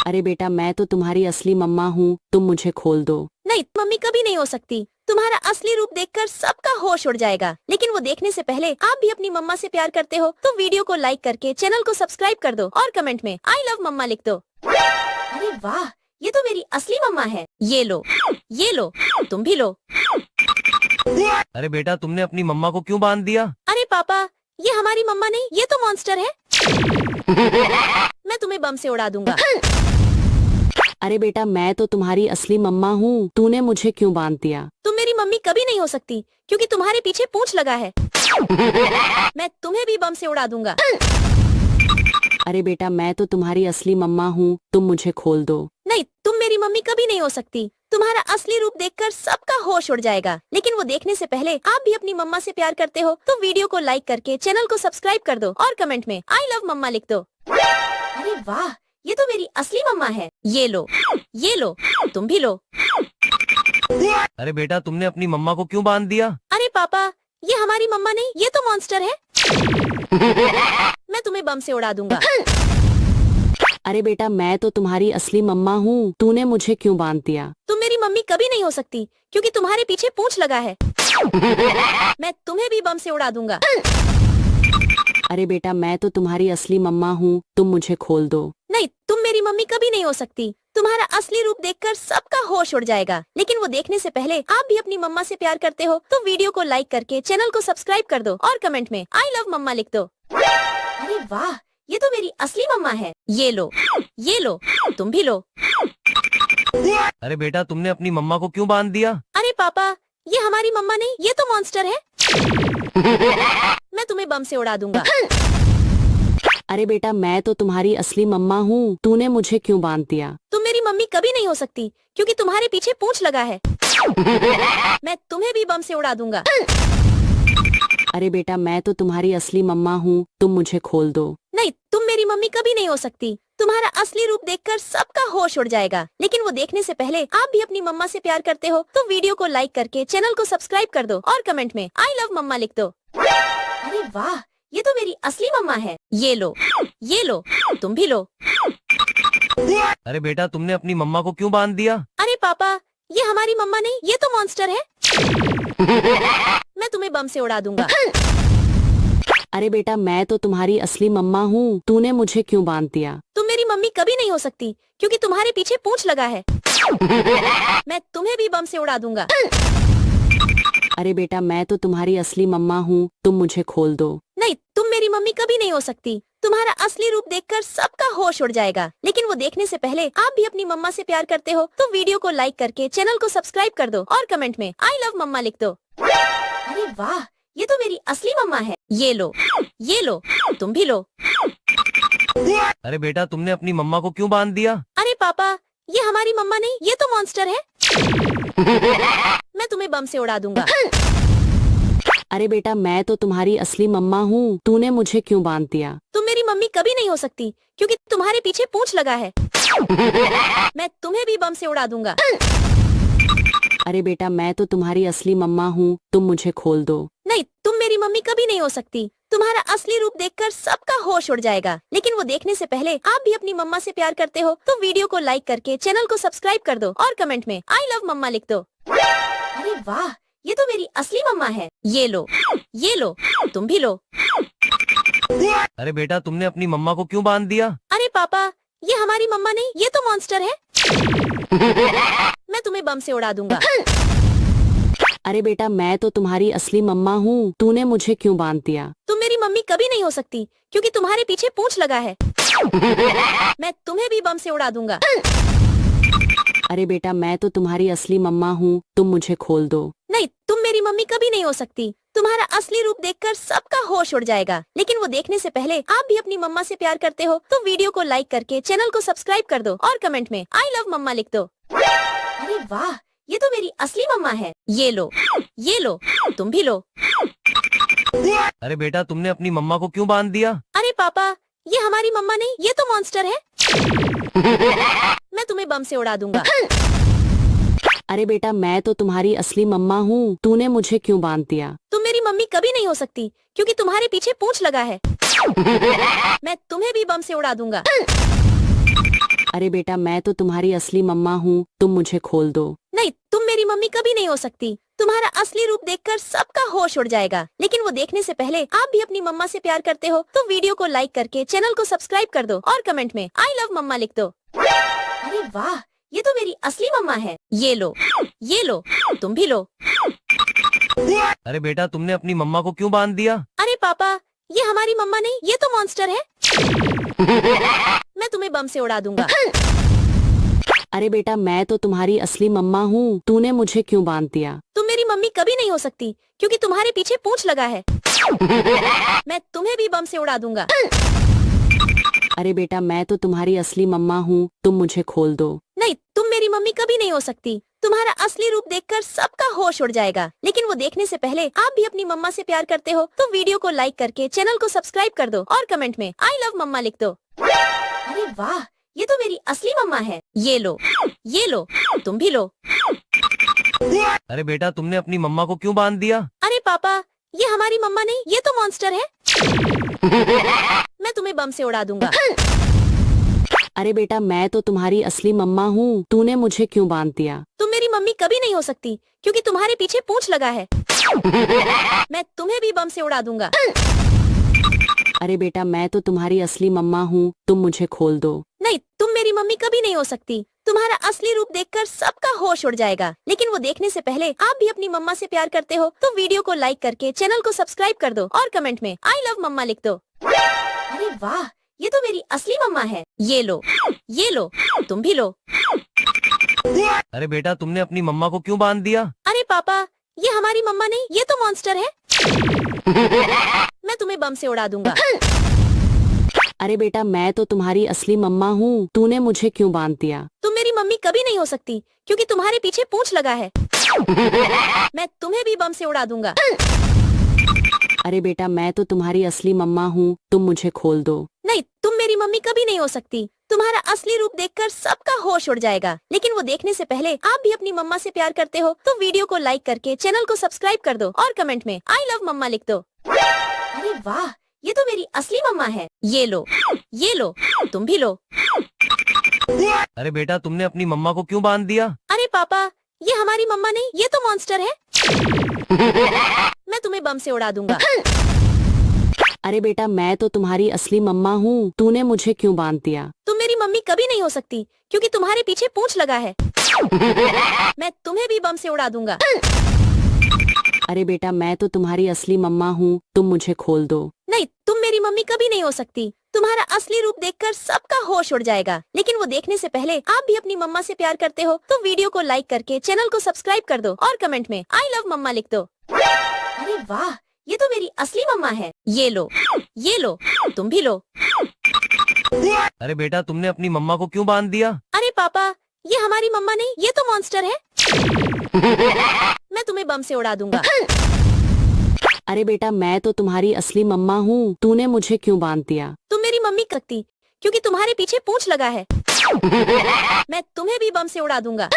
अरे बेटा मैं तो तुम्हारी असली मम्मा हूँ, तुम मुझे खोल दो। नहीं, मम्मी कभी नहीं हो सकती। तुम्हारा असली रूप देखकर सबका होश उड़ जाएगा। लेकिन वो देखने से पहले आप भी अपनी मम्मा से प्यार करते हो तो वीडियो को लाइक करके चैनल को सब्सक्राइब कर दो और कमेंट में आई लव मम्मा लिख दो। अरे वाह, ये तो मेरी असली मम्मा है। ये लो, तुम भी लो। अरे बेटा तुमने अपनी मम्मा को क्यों बांध दिया? अरे पापा, ये हमारी मम्मा नहीं, ये तो मॉन्स्टर है। मैं तुम्हें बम से उड़ा दूंगा। अरे बेटा मैं तो तुम्हारी असली मम्मा हूँ, तूने मुझे क्यों बांध दिया? तुम मेरी मम्मी कभी नहीं हो सकती क्योंकि तुम्हारे पीछे पूंछ लगा है। मैं तुम्हें भी बम से उड़ा दूंगा। अरे बेटा मैं तो तुम्हारी असली मम्मा हूँ, तुम मुझे खोल दो। नहीं, तुम मेरी मम्मी कभी नहीं हो सकती। तुम्हारा असली रूप देखकर सबका होश उड़ जाएगा। लेकिन वो देखने से पहले आप भी अपनी मम्मा से प्यार करते हो तो वीडियो को लाइक करके चैनल को सब्सक्राइब कर दो और कमेंट में आई लव मम्मा लिख दो। अरे वाह, ये तो मेरी असली मम्मा है। ये लो, तुम भी लो। अरे बेटा तुमने अपनी मम्मा को क्यों बांध दिया? अरे पापा, ये हमारी मम्मा नहीं, ये तो मॉन्स्टर है। मैं तुम्हें बम से उड़ा दूंगा। अरे बेटा मैं तो तुम्हारी असली मम्मा हूँ, तूने मुझे क्यों बांध दिया? तुम मेरी मम्मी कभी नहीं हो सकती क्योंकि तुम्हारे पीछे पूंछ लगा है। मैं तुम्हें भी बम से उड़ा दूंगा। अरे बेटा मैं तो तुम्हारी असली मम्मा हूँ, तुम मुझे खोल दो। नहीं, तुम मेरी मम्मी कभी नहीं हो सकती। तुम्हारा असली रूप देखकर सबका होश उड़ जाएगा। लेकिन वो देखने से पहले आप भी अपनी मम्मा से प्यार करते हो तो वीडियो को लाइक करके चैनल को सब्सक्राइब कर दो और कमेंट में आई लव मम्मा लिख दो। अरे वाह, ये तो मेरी असली मम्मा है। ये लो, तुम भी लो। अरे बेटा तुमने अपनी मम्मा को क्यों बांध दिया? अरे पापा, ये हमारी मम्मा नहीं, ये तो मॉन्स्टर है। मैं तुम्हें बम से उड़ा दूंगा। अरे बेटा मैं तो तुम्हारी असली मम्मा हूँ, तूने मुझे क्यों बांध दिया? तुम मेरी मम्मी कभी नहीं हो सकती क्योंकि तुम्हारे पीछे पूंछ लगा है। मैं तुम्हें भी बम से उड़ा दूंगा। अरे बेटा मैं तो तुम्हारी असली मम्मा हूँ, तुम मुझे खोल दो। नहीं, तुम मेरी मम्मी कभी नहीं हो सकती। तुम्हारा असली रूप देखकर सबका होश उड़ जाएगा। लेकिन वो देखने से पहले आप भी अपनी मम्मा से प्यार करते हो तो वीडियो को लाइक करके चैनल को सब्सक्राइब कर दो और कमेंट में आई लव मम्मा लिख दो। अरे वाह, ये तो मेरी असली मम्मा है। ये लो, तुम भी लो। अरे बेटा तुमने अपनी मम्मा को क्यों बांध दिया? अरे पापा, ये हमारी मम्मा नहीं, ये तो मॉन्स्टर है। मैं तुम्हें बम से उड़ा दूंगा। अरे बेटा मैं तो तुम्हारी असली मम्मा हूँ, तूने मुझे क्यों बांध दिया? तुम मेरी मम्मी कभी नहीं हो सकती क्योंकि तुम्हारे पीछे पूंछ लगा है। मैं तुम्हें भी बम से उड़ा दूंगा। अरे बेटा मैं तो तुम्हारी असली मम्मा हूँ, तुम मुझे खोल दो। नहीं, तुम मेरी मम्मी कभी नहीं हो सकती। तुम्हारा असली रूप देखकर सबका होश उड़ जाएगा। लेकिन वो देखने से पहले आप भी अपनी मम्मा से प्यार करते हो तो वीडियो को लाइक करके चैनल को सब्सक्राइब कर दो और कमेंट में आई लव मम्मा लिख दो। अरे वाह, ये तो मेरी असली मम्मा है। ये लो, तुम भी लो। अरे बेटा तुमने अपनी मम्मा को क्यों बांध दिया? अरे पापा, ये हमारी मम्मा नहीं, ये तो मॉन्स्टर है। मैं तुम्हें बम से उड़ा दूंगा। अरे बेटा मैं तो तुम्हारी असली मम्मा हूँ, तूने मुझे क्यों बांध दिया? तुम मेरी मम्मी कभी नहीं हो सकती क्योंकि तुम्हारे पीछे पूंछ लगा है। मैं तुम्हें भी बम से उड़ा दूंगा। अरे बेटा मैं तो तुम्हारी असली मम्मा हूँ, तुम मुझे खोल दो। नहीं, तुम मेरी मम्मी कभी नहीं हो सकती। तुम्हारा असली रूप देखकर सबका होश उड़ जाएगा। लेकिन वो देखने से पहले आप भी अपनी मम्मा से प्यार करते हो तो वीडियो को लाइक करके चैनल को सब्सक्राइब कर दो और कमेंट में आई लव मम्मा लिख दो। अरे वाह, ये तो मेरी असली मम्मा है। ये लो, तुम भी लो। अरे बेटा तुमने अपनी मम्मा को क्यों बांध दिया? अरे पापा, ये हमारी मम्मा नहीं, ये तो मॉन्स्टर है। मैं तुम्हें बम से उड़ा दूंगा। अरे बेटा मैं तो तुम्हारी असली मम्मा हूँ, तूने मुझे क्यों बांध दिया? तुम मेरी मम्मी कभी नहीं हो सकती क्योंकि तुम्हारे पीछे पूंछ लगा है। मैं तुम्हें भी बम से उड़ा दूंगा। अरे बेटा मैं तो तुम्हारी असली मम्मा हूँ, तुम मुझे खोल दो। नहीं, तुम मेरी मम्मी कभी नहीं हो सकती। तुम्हारा असली रूप देखकर सबका होश उड़ जाएगा। लेकिन वो देखने से पहले आप भी अपनी मम्मा से प्यार करते हो तो वीडियो को लाइक करके चैनल को सब्सक्राइब कर दो और कमेंट में आई लव मम्मा लिख दो। अरे वाह, ये तो मेरी असली मम्मा है। ये लो, तुम भी लो। अरे बेटा तुमने अपनी मम्मा को क्यों बांध दिया? अरे पापा, ये हमारी मम्मा नहीं, ये तो मॉन्स्टर है। मैं तुम्हें बम से उड़ा दूंगा। अरे बेटा मैं तो तुम्हारी असली मम्मा हूँ, तूने मुझे क्यों बांध दिया? तुम मेरी मम्मी कभी नहीं हो सकती क्योंकि तुम्हारे पीछे पूंछ लगा है। मैं तुम्हें भी बम से उड़ा दूंगा। अरे बेटा मैं तो तुम्हारी असली मम्मा हूँ, तुम मुझे खोल दो। नहीं, तुम मेरी मम्मी कभी नहीं हो सकती। तुम्हारा असली रूप देखकर सबका होश उड़ जाएगा। लेकिन वो देखने से पहले आप भी अपनी मम्मा से प्यार करते हो तो वीडियो को लाइक करके चैनल को सब्सक्राइब कर दो और कमेंट में आई लव मम्मा लिख दो। अरे वाह, ये तो मेरी असली मम्मा है। ये लो, तुम भी लो। अरे बेटा तुमने अपनी मम्मा को क्यों बांध दिया? अरे पापा, ये हमारी मम्मा नहीं, ये तो मॉन्स्टर है। मैं तुम्हें बम से उड़ा दूंगा। अरे बेटा मैं तो तुम्हारी असली मम्मा हूँ, तूने मुझे क्यों बांध दिया? तुम मेरी मम्मी कभी नहीं हो सकती क्योंकि तुम्हारे पीछे पूंछ लगा है। मैं तुम्हें भी बम से उड़ा दूंगा। अरे बेटा मैं तो तुम्हारी असली मम्मा हूँ, तुम मुझे खोल दो। नहीं, तुम मेरी मम्मी कभी नहीं हो सकती। तुम्हारा असली रूप देखकर सबका होश उड़ जाएगा, लेकिन वो देखने से पहले आप भी अपनी मम्मा से प्यार करते हो तो वीडियो को लाइक करके चैनल को सब्सक्राइब कर दो और कमेंट में आई लव मम्मा लिख दो। अरे वाह, ये तो मेरी असली मम्मा है। ये लो, तुम भी लो। अरे बेटा तुमने अपनी मम्मा को क्यों बांध दिया? अरे पापा, ये हमारी मम्मा नहीं, ये तो मॉन्स्टर है। मैं तुम्हें बम से उड़ा दूंगा। अरे बेटा मैं तो तुम्हारी असली मम्मा हूँ, तूने मुझे क्यों बांध दिया? तुम मेरी मम्मी कभी नहीं हो सकती क्योंकि तुम्हारे पीछे पूंछ लगा है। मैं तुम्हें भी बम से उड़ा दूंगा। अरे बेटा मैं तो तुम्हारी असली मम्मा हूँ, तुम मुझे खोल दो। नहीं, तुम मेरी मम्मी कभी नहीं हो सकती। तुम्हारा असली रूप देखकर सबका होश उड़ जाएगा, लेकिन वो देखने से पहले आप भी अपनी मम्मा से प्यार करते हो तो वीडियो को लाइक करके चैनल को सब्सक्राइब कर दो और कमेंट में आई लव मम्मा लिख दो। अरे वाह, ये तो मेरी असली मम्मा है। ये लो, तुम भी लो। अरे बेटा तुमने अपनी मम्मा को क्यों बांध दिया? अरे पापा, ये हमारी मम्मा नहीं, ये तो मॉन्स्टर है। मैं तुम्हें बम से उड़ा दूंगा। अरे बेटा मैं तो तुम्हारी असली मम्मा हूँ, तूने मुझे क्यों बांध दिया? तुम मेरी मम्मी कभी नहीं हो सकती क्योंकि तुम्हारे पीछे पूंछ लगा है। मैं तुम्हें भी बम से उड़ा दूंगा। अरे बेटा मैं तो तुम्हारी असली मम्मा हूँ, तुम मुझे खोल दो। नहीं, तुम मेरी मम्मी कभी नहीं हो सकती। तुम्हारा असली रूप देखकर सबका होश उड़ जाएगा, लेकिन वो देखने से पहले आप भी अपनी मम्मा से प्यार करते हो तो वीडियो को लाइक करके चैनल को सब्सक्राइब कर दो और कमेंट में आई लव मम्मा लिख दो। अरे वाह, ये तो मेरी असली मम्मा है। ये लो, तुम भी लो। अरे बेटा तुमने अपनी मम्मा को क्यों बांध दिया? अरे पापा, ये हमारी मम्मा नहीं, ये तो मॉन्स्टर है। मैं तुम्हें बम से उड़ा दूंगा। अरे बेटा मैं तो तुम्हारी असली मम्मा हूँ, तूने मुझे क्यों बांध दिया? तुम मेरी मम्मी कभी नहीं हो सकती क्योंकि तुम्हारे पीछे पूंछ लगा है। मैं तुम्हें भी बम से उड़ा दूंगा। अरे बेटा मैं तो तुम्हारी असली मम्मा हूँ, तुम मुझे खोल दो। नहीं, तुम मेरी मम्मी कभी नहीं हो सकती। तुम्हारा असली रूप देखकर सबका होश उड़ जाएगा, लेकिन वो देखने से पहले आप भी अपनी मम्मा से प्यार करते हो तो वीडियो को लाइक करके चैनल को सब्सक्राइब कर दो और कमेंट में आई लव मम्मा लिख दो। अरे वाह, ये तो मेरी असली मम्मा है। ये लो, तुम भी लो। अरे बेटा तुमने अपनी मम्मा को क्यों बांध दिया? अरे पापा, ये हमारी मम्मा नहीं, ये तो मॉन्स्टर है। मैं तुम्हें बम से उड़ा दूंगा। अरे बेटा मैं तो तुम्हारी असली मम्मा हूँ, तूने मुझे क्यों बांध दिया? तुम मेरी मम्मी सकती क्योंकि तुम्हारे पीछे पूंछ लगा है। मैं तुम्हें भी बम से उड़ा दूंगा।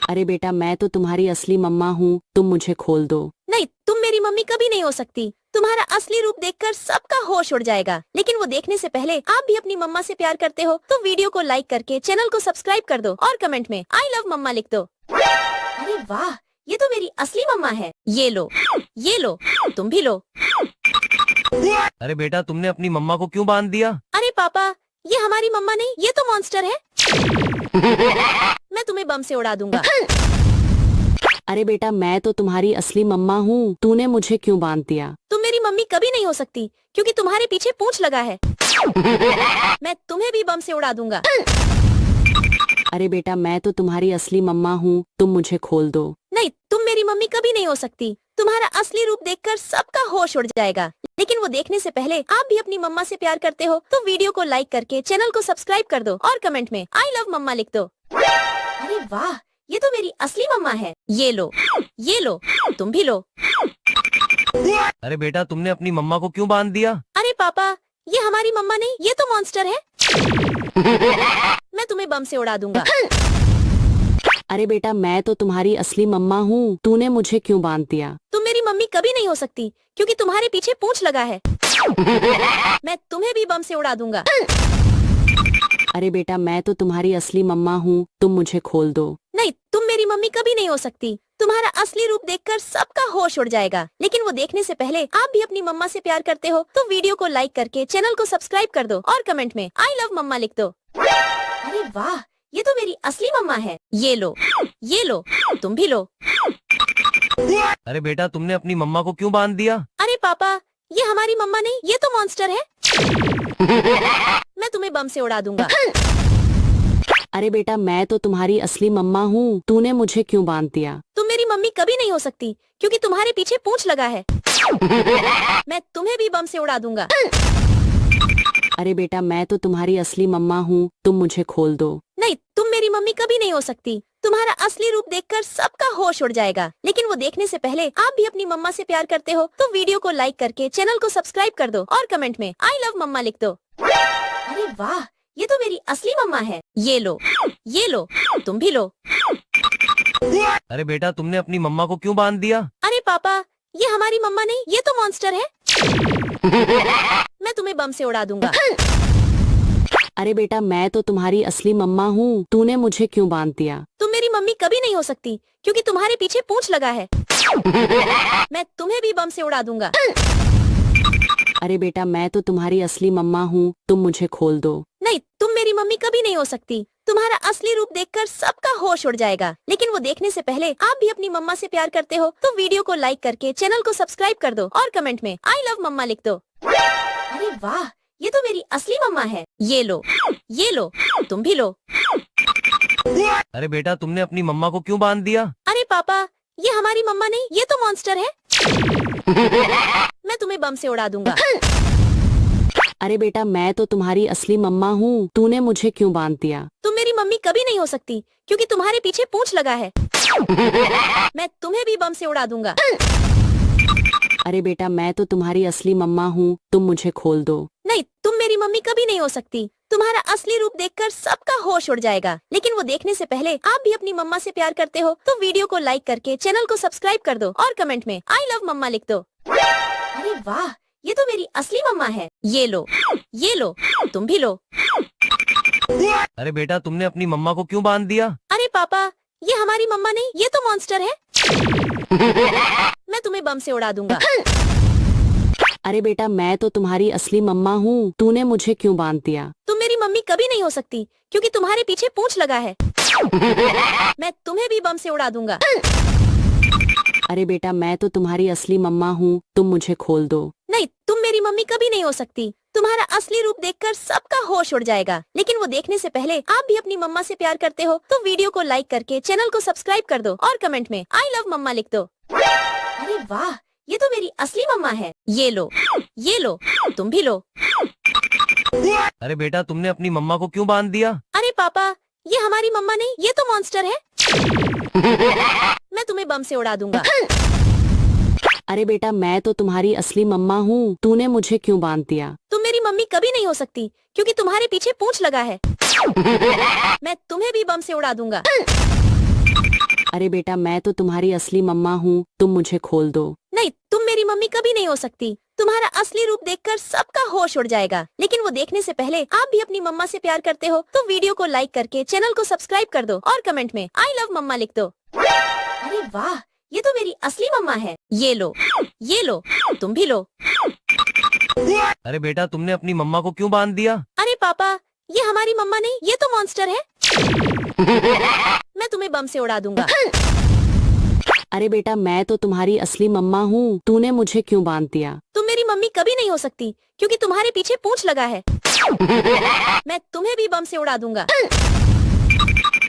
अरे बेटा मैं तो तुम्हारी असली मम्मा हूँ, तुम मुझे खोल दो। नहीं, तुम मेरी मम्मी कभी नहीं हो सकती। तुम्हारा असली रूप देखकर सबका होश उड़ जाएगा, लेकिन वो देखने से पहले आप भी अपनी मम्मा से प्यार करते हो तो वीडियो को लाइक करके चैनल को सब्सक्राइब कर दो और कमेंट में आई लव मम्मा लिख दो। अरे वाह, ये तो मेरी असली मम्मा है। ये लो, तुम भी लो। अरे बेटा तुमने अपनी मम्मा को क्यों बांध दिया? अरे पापा, ये हमारी मम्मा नहीं, ये तो मॉन्स्टर है। मैं तुम्हें बम से उड़ा दूंगा। अरे बेटा मैं तो तुम्हारी असली मम्मा हूँ, तूने मुझे क्यों बांध दिया? तुम मेरी मम्मी कभी नहीं हो सकती क्योंकि तुम्हारे पीछे पूंछ लगा है। मैं तुम्हें भी बम से उड़ा दूंगा। अरे बेटा मैं तो तुम्हारी असली मम्मा हूँ, तुम मुझे खोल दो। नहीं, तुम मेरी मम्मी कभी नहीं हो सकती। तुम्हारा असली रूप देखकर सबका होश उड़ जाएगा, लेकिन वो देखने से पहले आप भी अपनी मम्मा से प्यार करते हो तो वीडियो को लाइक करके चैनल को सब्सक्राइब कर दो और कमेंट में आई लव मम्मा लिख दो। अरे वाह, ये तो मेरी असली मम्मा है। ये लो, तुम भी लो। अरे बेटा तुमने अपनी मम्मा को क्यों बांध दिया? अरे पापा, ये हमारी मम्मा नहीं, ये तो मॉन्स्टर है। मैं तुम्हें बम से उड़ा दूंगा। अरे बेटा मैं तो तुम्हारी असली मम्मा हूँ, तूने मुझे क्यों बांध दिया? तुम मेरी मम्मी कभी नहीं हो सकती क्योंकि तुम्हारे पीछे पूंछ लगा है। मैं तुम्हें भी बम से उड़ा दूंगा। अरे बेटा मैं तो तुम्हारी असली मम्मा हूँ, तुम मुझे खोल दो। नहीं, तुम मेरी मम्मी कभी नहीं हो सकती। तुम्हारा असली रूप देखकर सबका होश उड़ जाएगा, लेकिन वो देखने से पहले आप भी अपनी मम्मा से प्यार करते हो तो वीडियो को लाइक करके चैनल को सब्सक्राइब कर दो और कमेंट में आई लव मम्मा लिख दो। अरे वाह, ये तो मेरी असली मम्मा है। ये लो, तुम भी लो। अरे बेटा तुमने अपनी मम्मा को क्यों बांध दिया? अरे पापा, ये हमारी मम्मा नहीं, ये तो मॉन्स्टर है। मैं तुम्हें बम से उड़ा दूंगा। अरे बेटा मैं तो तुम्हारी असली मम्मा हूँ, तूने मुझे क्यों बांध दिया? तुम मेरी मम्मी कभी नहीं हो सकती क्योंकि तुम्हारे पीछे पूंछ लगा है। मैं तुम्हें भी बम से उड़ा दूंगा। अरे बेटा मैं तो तुम्हारी असली मम्मा हूँ, तुम मुझे खोल दो। नहीं, तुम मेरी मम्मी कभी नहीं हो सकती। तुम्हारा असली रूप देखकर सबका होश उड़ जाएगा। लेकिन वो देखने से पहले आप भी अपनी मम्मा से प्यार करते हो तो वीडियो को लाइक करके चैनल को सब्सक्राइब कर दो और कमेंट में आई लव मम्मा लिख दो। अरे वाह, ये तो मेरी असली मम्मा है। ये लो, तुम भी लो। अरे बेटा तुमने अपनी मम्मा को क्यों बांध दिया? अरे पापा, ये हमारी मम्मा नहीं, ये तो मॉन्स्टर है। मैं तुम्हें बम से उड़ा दूंगा। अरे बेटा मैं तो तुम्हारी असली मम्मा हूँ, तूने मुझे क्यों बांध दिया? तुम मेरी मम्मी कभी नहीं हो सकती क्योंकि तुम्हारे पीछे पूंछ लगा है। मैं तुम्हें भी बम से उड़ा दूंगा। अरे बेटा मैं तो तुम्हारी असली मम्मा हूँ, तुम मुझे खोल दो। नहीं, तुम मेरी मम्मी कभी नहीं हो सकती। तुम्हारा असली रूप देखकर सबका होश उड़ जाएगा। लेकिन वो देखने से पहले आप भी अपनी मम्मा से प्यार करते हो तो वीडियो को लाइक करके चैनल को सब्सक्राइब कर दो और कमेंट में आई लव मम्मा लिख दो। अरे वाह, ये तो मेरी असली मम्मा है। ये लो, तुम भी लो। अरे बेटा तुमने अपनी मम्मा को क्यों बांध दिया? अरे पापा, ये हमारी मम्मा नहीं, ये तो मॉन्स्टर है। मैं तुम्हें बम से उड़ा दूंगा। अरे बेटा मैं तो तुम्हारी असली मम्मा हूँ, तूने मुझे क्यों बांध दिया? तुम मेरी मम्मी कभी नहीं हो सकती क्योंकि तुम्हारे पीछे पूंछ लगा है। मैं तुम्हें भी बम से उड़ा दूंगा। अरे बेटा मैं तो तुम्हारी असली मम्मा हूँ, तुम मुझे खोल दो। नहीं, तुम मेरी मम्मी कभी नहीं हो सकती। तुम्हारा असली रूप देखकर सबका होश उड़ जाएगा। लेकिन वो देखने से पहले आप भी अपनी मम्मा से प्यार करते हो तो वीडियो को लाइक करके चैनल को सब्सक्राइब कर दो और कमेंट में आई लव मम्मा लिख दो। अरे वाह, ये तो मेरी असली मम्मा है। ये लो, तुम भी लो। अरे बेटा तुमने अपनी मम्मा को क्यों बांध दिया? अरे पापा, ये हमारी मम्मा नहीं, ये तो मॉन्स्टर है। मैं तुम्हें बम से उड़ा दूंगा। अरे बेटा मैं तो तुम्हारी असली मम्मा हूँ, तूने मुझे क्यों बांध दिया? तुम मेरी मम्मी कभी नहीं हो सकती क्योंकि तुम्हारे पीछे पूंछ लगा है। मैं तुम्हें भी बम से उड़ा दूंगा। अरे बेटा मैं तो तुम्हारी असली मम्मा हूँ, तुम मुझे खोल दो। नहीं, तुम मेरी मम्मी कभी नहीं हो सकती। तुम्हारा असली रूप देखकर सबका होश उड़ जाएगा। लेकिन वो देखने से पहले आप भी अपनी मम्मा से प्यार करते हो तो वीडियो को लाइक करके चैनल को सब्सक्राइब कर दो और कमेंट में आई लव मम्मा लिख दो। अरे वाह, ये तो मेरी असली मम्मा है। ये लो, तुम भी लो। अरे बेटा तुमने अपनी मम्मा को क्यों बांध दिया? अरे पापा, ये हमारी मम्मा नहीं, ये तो मॉन्स्टर है। मैं तुम्हें बम से उड़ा दूंगा। अरे बेटा मैं तो तुम्हारी असली मम्मा हूँ, तूने मुझे क्यों बांध दिया? तुम मेरी मम्मी कभी नहीं हो सकती क्योंकि तुम्हारे पीछे पूंछ लगा है। मैं तुम्हें भी बम से उड़ा दूंगा। अरे बेटा मैं तो तुम्हारी असली मम्मा हूँ, तुम मुझे खोल दो। नहीं, तुम मेरी मम्मी कभी नहीं हो सकती। तुम्हारा असली रूप देखकर सबका होश उड़ जाएगा। लेकिन वो देखने से पहले आप भी अपनी मम्मा से प्यार करते हो तो वीडियो को लाइक करके चैनल को सब्सक्राइब कर दो और कमेंट में आई लव मम्मा लिख दो। अरे वाह, ये तो मेरी असली मम्मा है। ये लो, तुम भी लो। अरे बेटा तुमने अपनी मम्मा को क्यों बांध दिया? अरे पापा, ये हमारी मम्मा नहीं, ये तो मॉन्स्टर है। मैं तुम्हें बम से उड़ा दूंगा। अरे बेटा मैं तो तुम्हारी असली मम्मा हूँ, तूने मुझे क्यों बांध दिया? तुम मेरी मम्मी कभी नहीं हो सकती क्योंकि तुम्हारे पीछे पूंछ लगा है। मैं तुम्हें भी बम से उड़ा दूंगा।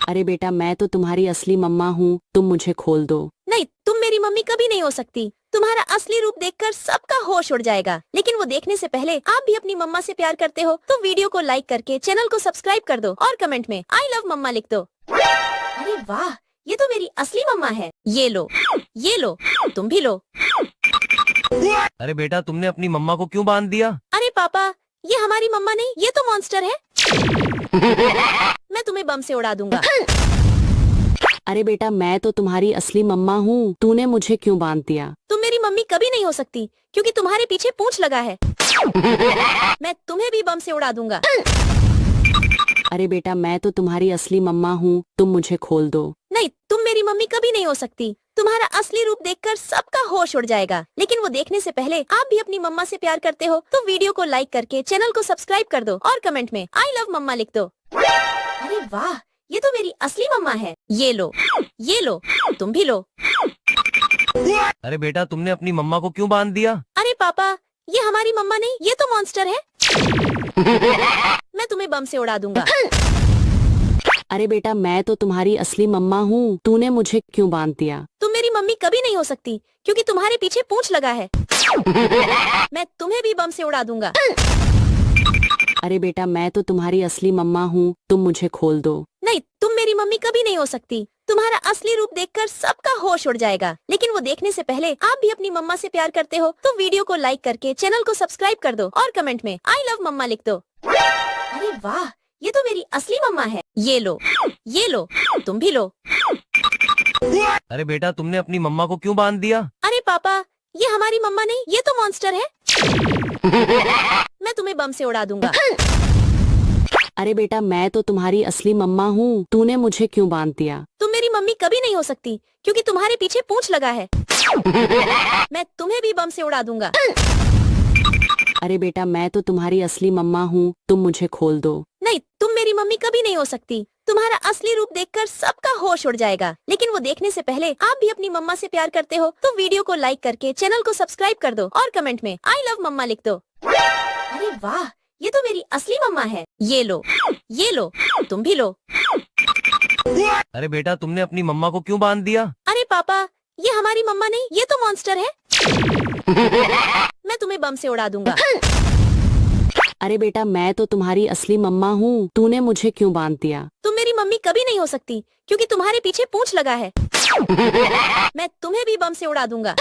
अरे बेटा मैं तो तुम्हारी असली मम्मा हूँ, तुम मुझे खोल दो। नहीं, तुम मेरी मम्मी कभी नहीं हो सकती। तुम्हारा असली रूप देखकर सबका होश उड़ जाएगा। लेकिन वो देखने से पहले आप भी अपनी मम्मा से प्यार करते हो तो वीडियो को लाइक करके चैनल को सब्सक्राइब कर दो और कमेंट में आई लव मम्मा लिख दो। अरे वाह, ये तो मेरी असली मम्मा है। ये लो, तुम भी लो। अरे बेटा तुमने अपनी मम्मा को क्यों बांध दिया? अरे पापा, ये हमारी मम्मा नहीं, ये तो मॉन्स्टर है। मैं तुम्हें बम से उड़ा दूंगा। अरे बेटा मैं तो तुम्हारी असली मम्मा हूँ, तूने मुझे क्यों बांध दिया? तुम मेरी मम्मी कभी नहीं हो सकती क्योंकि तुम्हारे पीछे पूंछ लगा है। मैं तुम्हें भी बम से उड़ा दूंगा। अरे बेटा मैं तो तुम्हारी असली मम्मा हूँ, तुम मुझे खोल दो। नहीं, तुम मेरी मम्मी कभी नहीं हो सकती। तुम्हारा असली रूप देखकर सबका होश उड़ जाएगा। लेकिन वो देखने से पहले आप भी अपनी मम्मा से प्यार करते हो तो वीडियो को लाइक करके चैनल को सब्सक्राइब कर दो और कमेंट में आई लव मम्मा लिख दो। अरे वाह, ये तो मेरी असली मम्मा है। ये लो, तुम भी लो। अरे बेटा तुमने अपनी मम्मा को क्यों बांध दिया? अरे पापा, ये हमारी मम्मा नहीं, ये तो मॉन्स्टर है। मैं तुम्हें बम से उड़ा दूंगा। अरे बेटा मैं तो तुम्हारी असली मम्मा हूँ, तूने मुझे क्यों बांध दिया? तुम मेरी मम्मी कभी नहीं हो सकती क्योंकि तुम्हारे पीछे पूंछ लगा है। मैं तुम्हें भी बम से उड़ा दूंगा। अरे बेटा मैं तो तुम्हारी असली मम्मा हूँ, तुम मुझे खोल दो। नहीं, तुम मेरी मम्मी कभी नहीं हो सकती। तुम्हारा असली रूप देखकर सबका होश उड़ जाएगा। लेकिन वो देखने से पहले आप भी अपनी मम्मा से प्यार करते हो तो वीडियो को लाइक करके चैनल को सब्सक्राइब कर दो और कमेंट में आई लव मम्मा लिख दो। अरे वाह, ये तो मेरी असली मम्मा है। ये लो, तुम भी लो। अरे बेटा तुमने अपनी मम्मा को क्यों बांध दिया? अरे पापा, ये हमारी मम्मा नहीं, ये तो मॉन्स्टर है। मैं तुम्हें बम से उड़ा दूंगा। अरे बेटा मैं तो तुम्हारी असली मम्मा हूँ, तूने मुझे क्यों बांध दिया? तुम मेरी मम्मी कभी नहीं हो सकती क्योंकि तुम्हारे पीछे पूंछ लगा है। मैं तुम्हें भी बम से उड़ा दूंगा। अरे बेटा मैं तो तुम्हारी असली मम्मा हूँ, तुम मुझे खोल दो। नहीं, तुम मेरी मम्मी कभी नहीं हो सकती। तुम्हारा असली रूप देखकर सबका होश उड़ जाएगा। लेकिन वो देखने से पहले आप भी अपनी मम्मा से प्यार करते हो तो वीडियो को लाइक करके चैनल को सब्सक्राइब कर दो और कमेंट में आई लव मम्मा लिख दो। अरे वाह, ये तो मेरी असली मम्मा है। ये लो, तुम भी लो। अरे बेटा तुमने अपनी मम्मा को क्यों बांध दिया? अरे पापा, ये हमारी मम्मा नहीं, ये तो मॉन्स्टर है। मैं तुम्हें बम से उड़ा दूंगा। अरे बेटा मैं तो तुम्हारी असली मम्मा हूँ, तूने मुझे क्यों बांध दिया? तुम मेरी मम्मी कभी नहीं हो सकती क्योंकि तुम्हारे पीछे पूंछ लगा है। मैं तुम्हें भी बम से उड़ा दूंगा।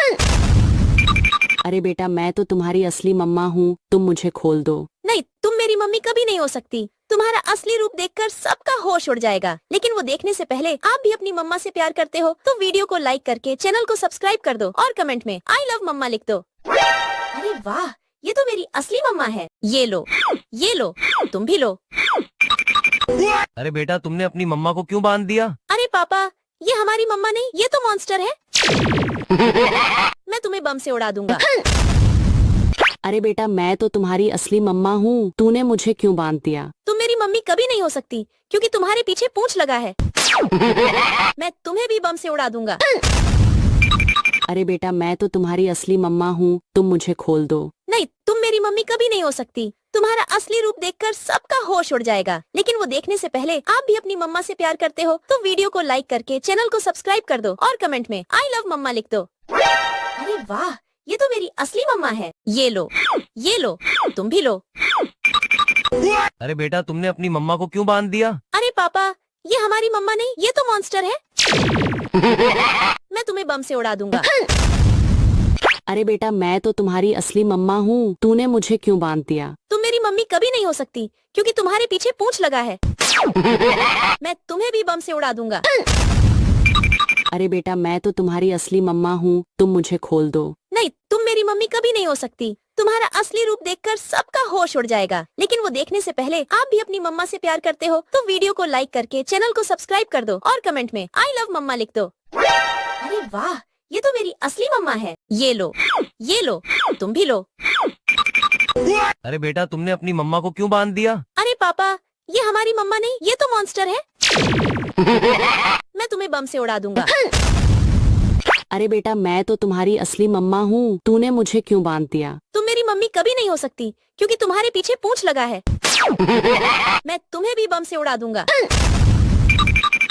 अरे बेटा मैं तो तुम्हारी असली मम्मा हूँ, तुम मुझे खोल दो। नहीं, तुम मेरी मम्मी कभी नहीं हो सकती। तुम्हारा असली रूप देखकर सबका होश उड़ जाएगा। लेकिन वो देखने से पहले आप भी अपनी मम्मा से प्यार करते हो तो वीडियो को लाइक करके चैनल को सब्सक्राइब कर दो और कमेंट में आई लव मम्मा लिख दो। अरे वाह, ये तो मेरी असली मम्मा है। ये लो, तुम भी लो। अरे बेटा तुमने अपनी मम्मा को क्यों बांध दिया? अरे पापा, ये हमारी मम्मा नहीं, ये तो मॉन्स्टर है। मैं तुम्हें बम से उड़ा दूंगा। अरे बेटा मैं तो तुम्हारी असली मम्मा हूँ, तूने मुझे क्यों बांध दिया? तुम मेरी मम्मी कभी नहीं हो सकती क्योंकि तुम्हारे पीछे पूंछ लगा है। मैं तुम्हें भी बम से उड़ा दूंगा। अरे बेटा मैं तो तुम्हारी असली मम्मा हूँ, तुम मुझे खोल दो। नहीं, तुम मेरी मम्मी कभी नहीं हो सकती। तुम्हारा असली रूप देखकर सबका होश उड़ जाएगा। लेकिन वो देखने से पहले आप भी अपनी मम्मा से प्यार करते हो तो वीडियो को लाइक करके चैनल को सब्सक्राइब कर दो और कमेंट में आई लव मम्मा लिख दो। अरे वाह, ये तो मेरी असली मम्मा है। ये लो, तुम भी लो। अरे बेटा तुमने अपनी मम्मा को क्यों बांध दिया? अरे पापा, ये हमारी मम्मा नहीं, ये तो मॉन्स्टर है। मैं तुम्हें बम से उड़ा दूंगा। अरे बेटा मैं तो तुम्हारी असली मम्मा हूँ, तूने मुझे क्यों बांध दिया? तुम मेरी मम्मी कभी नहीं हो सकती क्योंकि तुम्हारे पीछे पूंछ लगा है। मैं तुम्हें भी बम से उड़ा दूंगा। अरे बेटा मैं तो तुम्हारी असली मम्मा हूँ, तुम मुझे खोल दो। नहीं, तुम मेरी मम्मी कभी नहीं हो सकती। तुम्हारा असली रूप देखकर सबका होश उड़ जाएगा। लेकिन वो देखने से पहले आप भी अपनी मम्मा से प्यार करते हो तो वीडियो को लाइक करके चैनल को सब्सक्राइब कर दो और कमेंट में आई लव मम्मा लिख दो। अरे वाह, ये तो मेरी असली मम्मा है। ये लो, तुम भी लो। अरे बेटा तुमने अपनी मम्मा को क्यों बांध दिया? अरे पापा, ये हमारी मम्मा नहीं, ये तो मॉन्स्टर है। मैं तुम्हें बम से उड़ा दूंगा। अरे बेटा मैं तो तुम्हारी असली मम्मा हूँ, तूने मुझे क्यों बांध दिया? तुम मेरी मम्मी कभी नहीं हो सकती क्योंकि तुम्हारे पीछे पूंछ लगा है। मैं तुम्हें भी बम से उड़ा दूंगा।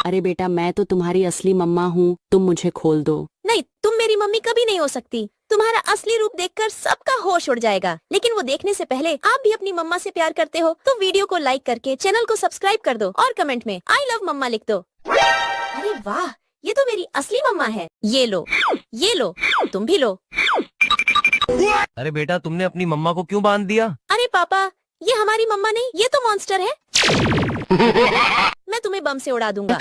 अरे बेटा मैं तो तुम्हारी असली मम्मा हूँ, तुम मुझे खोल दो। नहीं, तुम मेरी मम्मी कभी नहीं हो सकती। तुम्हारा असली रूप देखकर सबका होश उड़ जाएगा। लेकिन वो देखने से पहले आप भी अपनी मम्मा से प्यार करते हो तो वीडियो को लाइक करके चैनल को सब्सक्राइब कर दो और कमेंट में आई लव मम्मा लिख दो। अरे वाह, ये तो मेरी असली मम्मा है। ये लो, तुम भी लो। अरे बेटा तुमने अपनी मम्मा को क्यों बांध दिया? अरे पापा, ये हमारी मम्मा नहीं, ये तो मॉन्स्टर है। मैं तुम्हें बम से उड़ा दूंगा।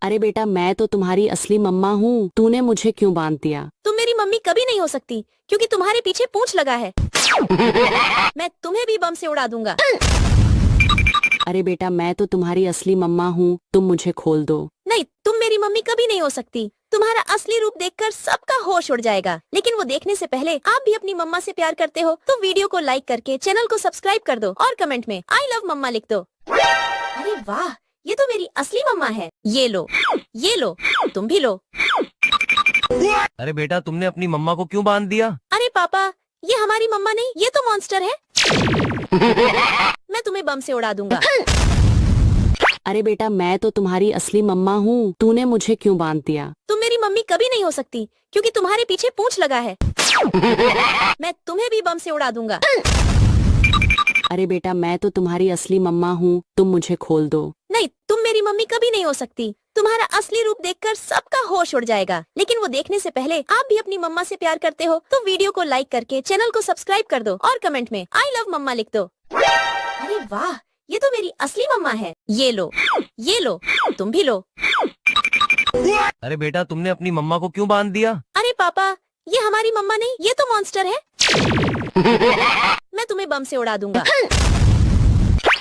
अरे बेटा मैं तो तुम्हारी असली मम्मा हूँ, तूने मुझे क्यों बांध दिया? तुम मेरी मम्मी कभी नहीं हो सकती क्योंकि तुम्हारे पीछे पूंछ लगा है। मैं तुम्हें भी बम से उड़ा दूंगा। अरे बेटा मैं तो तुम्हारी असली मम्मा हूँ, तुम मुझे खोल दो। नहीं, तुम मेरी मम्मी कभी नहीं हो सकती। तुम्हारा असली रूप देखकर सबका होश उड़ जाएगा। लेकिन वो देखने से पहले आप भी अपनी मम्मा से प्यार करते हो तो वीडियो को लाइक करके चैनल को सब्सक्राइब कर दो और कमेंट में आई लव मम्मा लिख दो। अरे वाह, ये तो मेरी असली मम्मा है। ये लो, तुम भी लो। अरे बेटा तुमने अपनी मम्मा को क्यों बांध दिया? अरे पापा, ये हमारी मम्मा नहीं, ये तो मॉन्स्टर है। मैं तुम्हें बम से उड़ा दूंगा। अरे बेटा मैं तो तुम्हारी असली मम्मा हूँ, तूने मुझे क्यों बांध दिया? तुम मेरी मम्मी कभी नहीं हो सकती क्योंकि तुम्हारे पीछे पूंछ लगा है। मैं तुम्हें भी बम से उड़ा दूंगा। अरे बेटा मैं तो तुम्हारी असली मम्मा हूँ, तुम मुझे खोल दो। नहीं, तुम मेरी मम्मी कभी नहीं हो सकती। तुम्हारा असली रूप देखकर सबका होश उड़ जाएगा। लेकिन वो देखने से पहले आप भी अपनी मम्मा से प्यार करते हो तो वीडियो को लाइक करके चैनल को सब्सक्राइब कर दो और कमेंट में आई लव मम्मा लिख दो। अरे वाह, ये तो मेरी असली मम्मा है। ये लो, तुम भी लो। अरे बेटा तुमने अपनी मम्मा को क्यों बांध दिया? अरे पापा, ये हमारी मम्मा नहीं, ये तो मॉन्स्टर है। मैं तुम्हें बम से उड़ा दूंगा।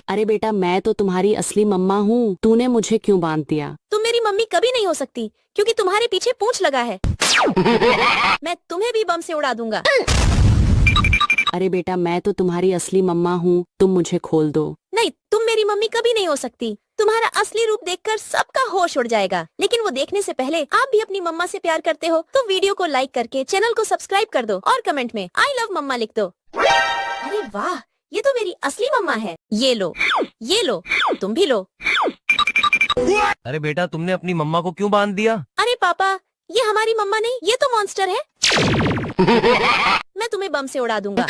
अरे बेटा मैं तो तुम्हारी असली मम्मा हूँ, तूने मुझे क्यों बांध दिया? तुम मेरी मम्मी कभी नहीं हो सकती क्योंकि तुम्हारे पीछे पूंछ लगा है। मैं तुम्हें भी बम से उड़ा दूंगा। अरे बेटा मैं तो तुम्हारी असली मम्मा हूँ, तुम मुझे खोल दो। नहीं, तुम मेरी मम्मी कभी नहीं हो सकती। तुम्हारा असली रूप देखकर सबका होश उड़ जाएगा। लेकिन वो देखने से पहले आप भी अपनी मम्मा से प्यार करते हो तो वीडियो को लाइक करके चैनल को सब्सक्राइब कर दो और कमेंट में आई लव मम्मा लिख दो। अरे वाह, ये तो मेरी असली मम्मा है। ये लो, तुम भी लो। अरे बेटा तुमने अपनी मम्मा को क्यों बांध दिया? अरे पापा, ये हमारी मम्मा नहीं, ये तो मॉन्स्टर है। मैं तुम्हें बम से उड़ा दूंगा।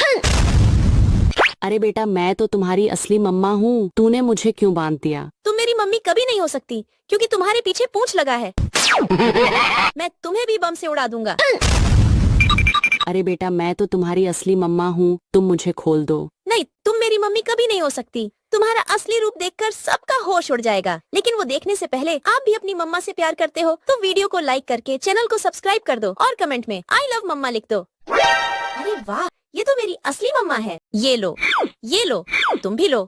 अरे बेटा मैं तो तुम्हारी असली मम्मा हूँ, तूने मुझे क्यों बांध दिया? तुम मेरी मम्मी कभी नहीं हो सकती क्योंकि तुम्हारे पीछे पूंछ लगा है। मैं तुम्हें भी बम से उड़ा दूंगा। अरे बेटा मैं तो तुम्हारी असली मम्मा हूँ, तुम मुझे खोल दो। नहीं, तुम मेरी मम्मी कभी नहीं हो सकती। तुम्हारा असली रूप देखकर सबका होश उड़ जाएगा। लेकिन वो देखने से पहले आप भी अपनी मम्मा से प्यार करते हो तो वीडियो को लाइक करके चैनल को सब्सक्राइब कर दो और कमेंट में आई लव मम्मा लिख दो। अरे वाह, ये तो मेरी असली मम्मा है। ये लो, तुम भी लो।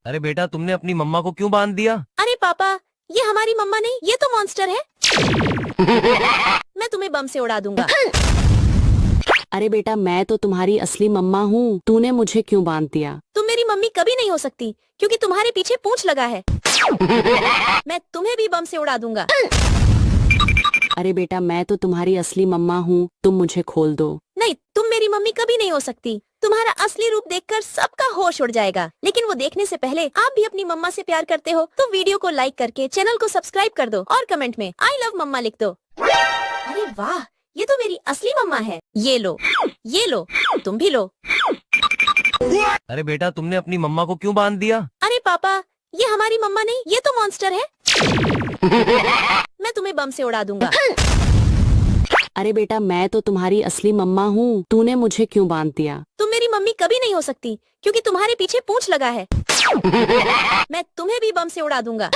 अरे बेटा तुमने अपनी मम्मा को क्यों बांध दिया? अरे पापा, ये हमारी मम्मा नहीं, ये तो मॉन्स्टर है। मैं तुम्हें बम से उड़ा दूंगा। अरे बेटा मैं तो तुम्हारी असली मम्मा हूँ, तूने मुझे क्यों बांध दिया? तुम मेरी मम्मी कभी नहीं हो सकती क्योंकि तुम्हारे पीछे पूंछ लगा है। मैं तुम्हें भी बम से उड़ा दूंगा। अरे बेटा मैं तो तुम्हारी असली मम्मा हूँ, तुम मुझे खोल दो। नहीं, तुम मेरी मम्मी कभी नहीं हो सकती। तुम्हारा असली रूप देखकर सबका होश उड़ जाएगा। लेकिन वो देखने से पहले आप भी अपनी मम्मा से प्यार करते हो तो वीडियो को लाइक करके चैनल को सब्सक्राइब कर दो और कमेंट में आई लव मम्मा लिख दो। अरे वाह, ये तो मेरी असली मम्मा है। ये लो, तुम भी लो। अरे बेटा तुमने अपनी मम्मा को क्यों बांध दिया? अरे पापा, ये हमारी मम्मा नहीं, ये तो मॉन्स्टर है। मैं तुम्हें बम से उड़ा दूंगा। अरे बेटा मैं तो तुम्हारी असली मम्मा हूँ, तूने मुझे क्यों बांध दिया? तुम मेरी मम्मी कभी नहीं हो सकती क्योंकि तुम्हारे पीछे पूंछ लगा है। मैं तुम्हें भी बम से उड़ा दूंगा।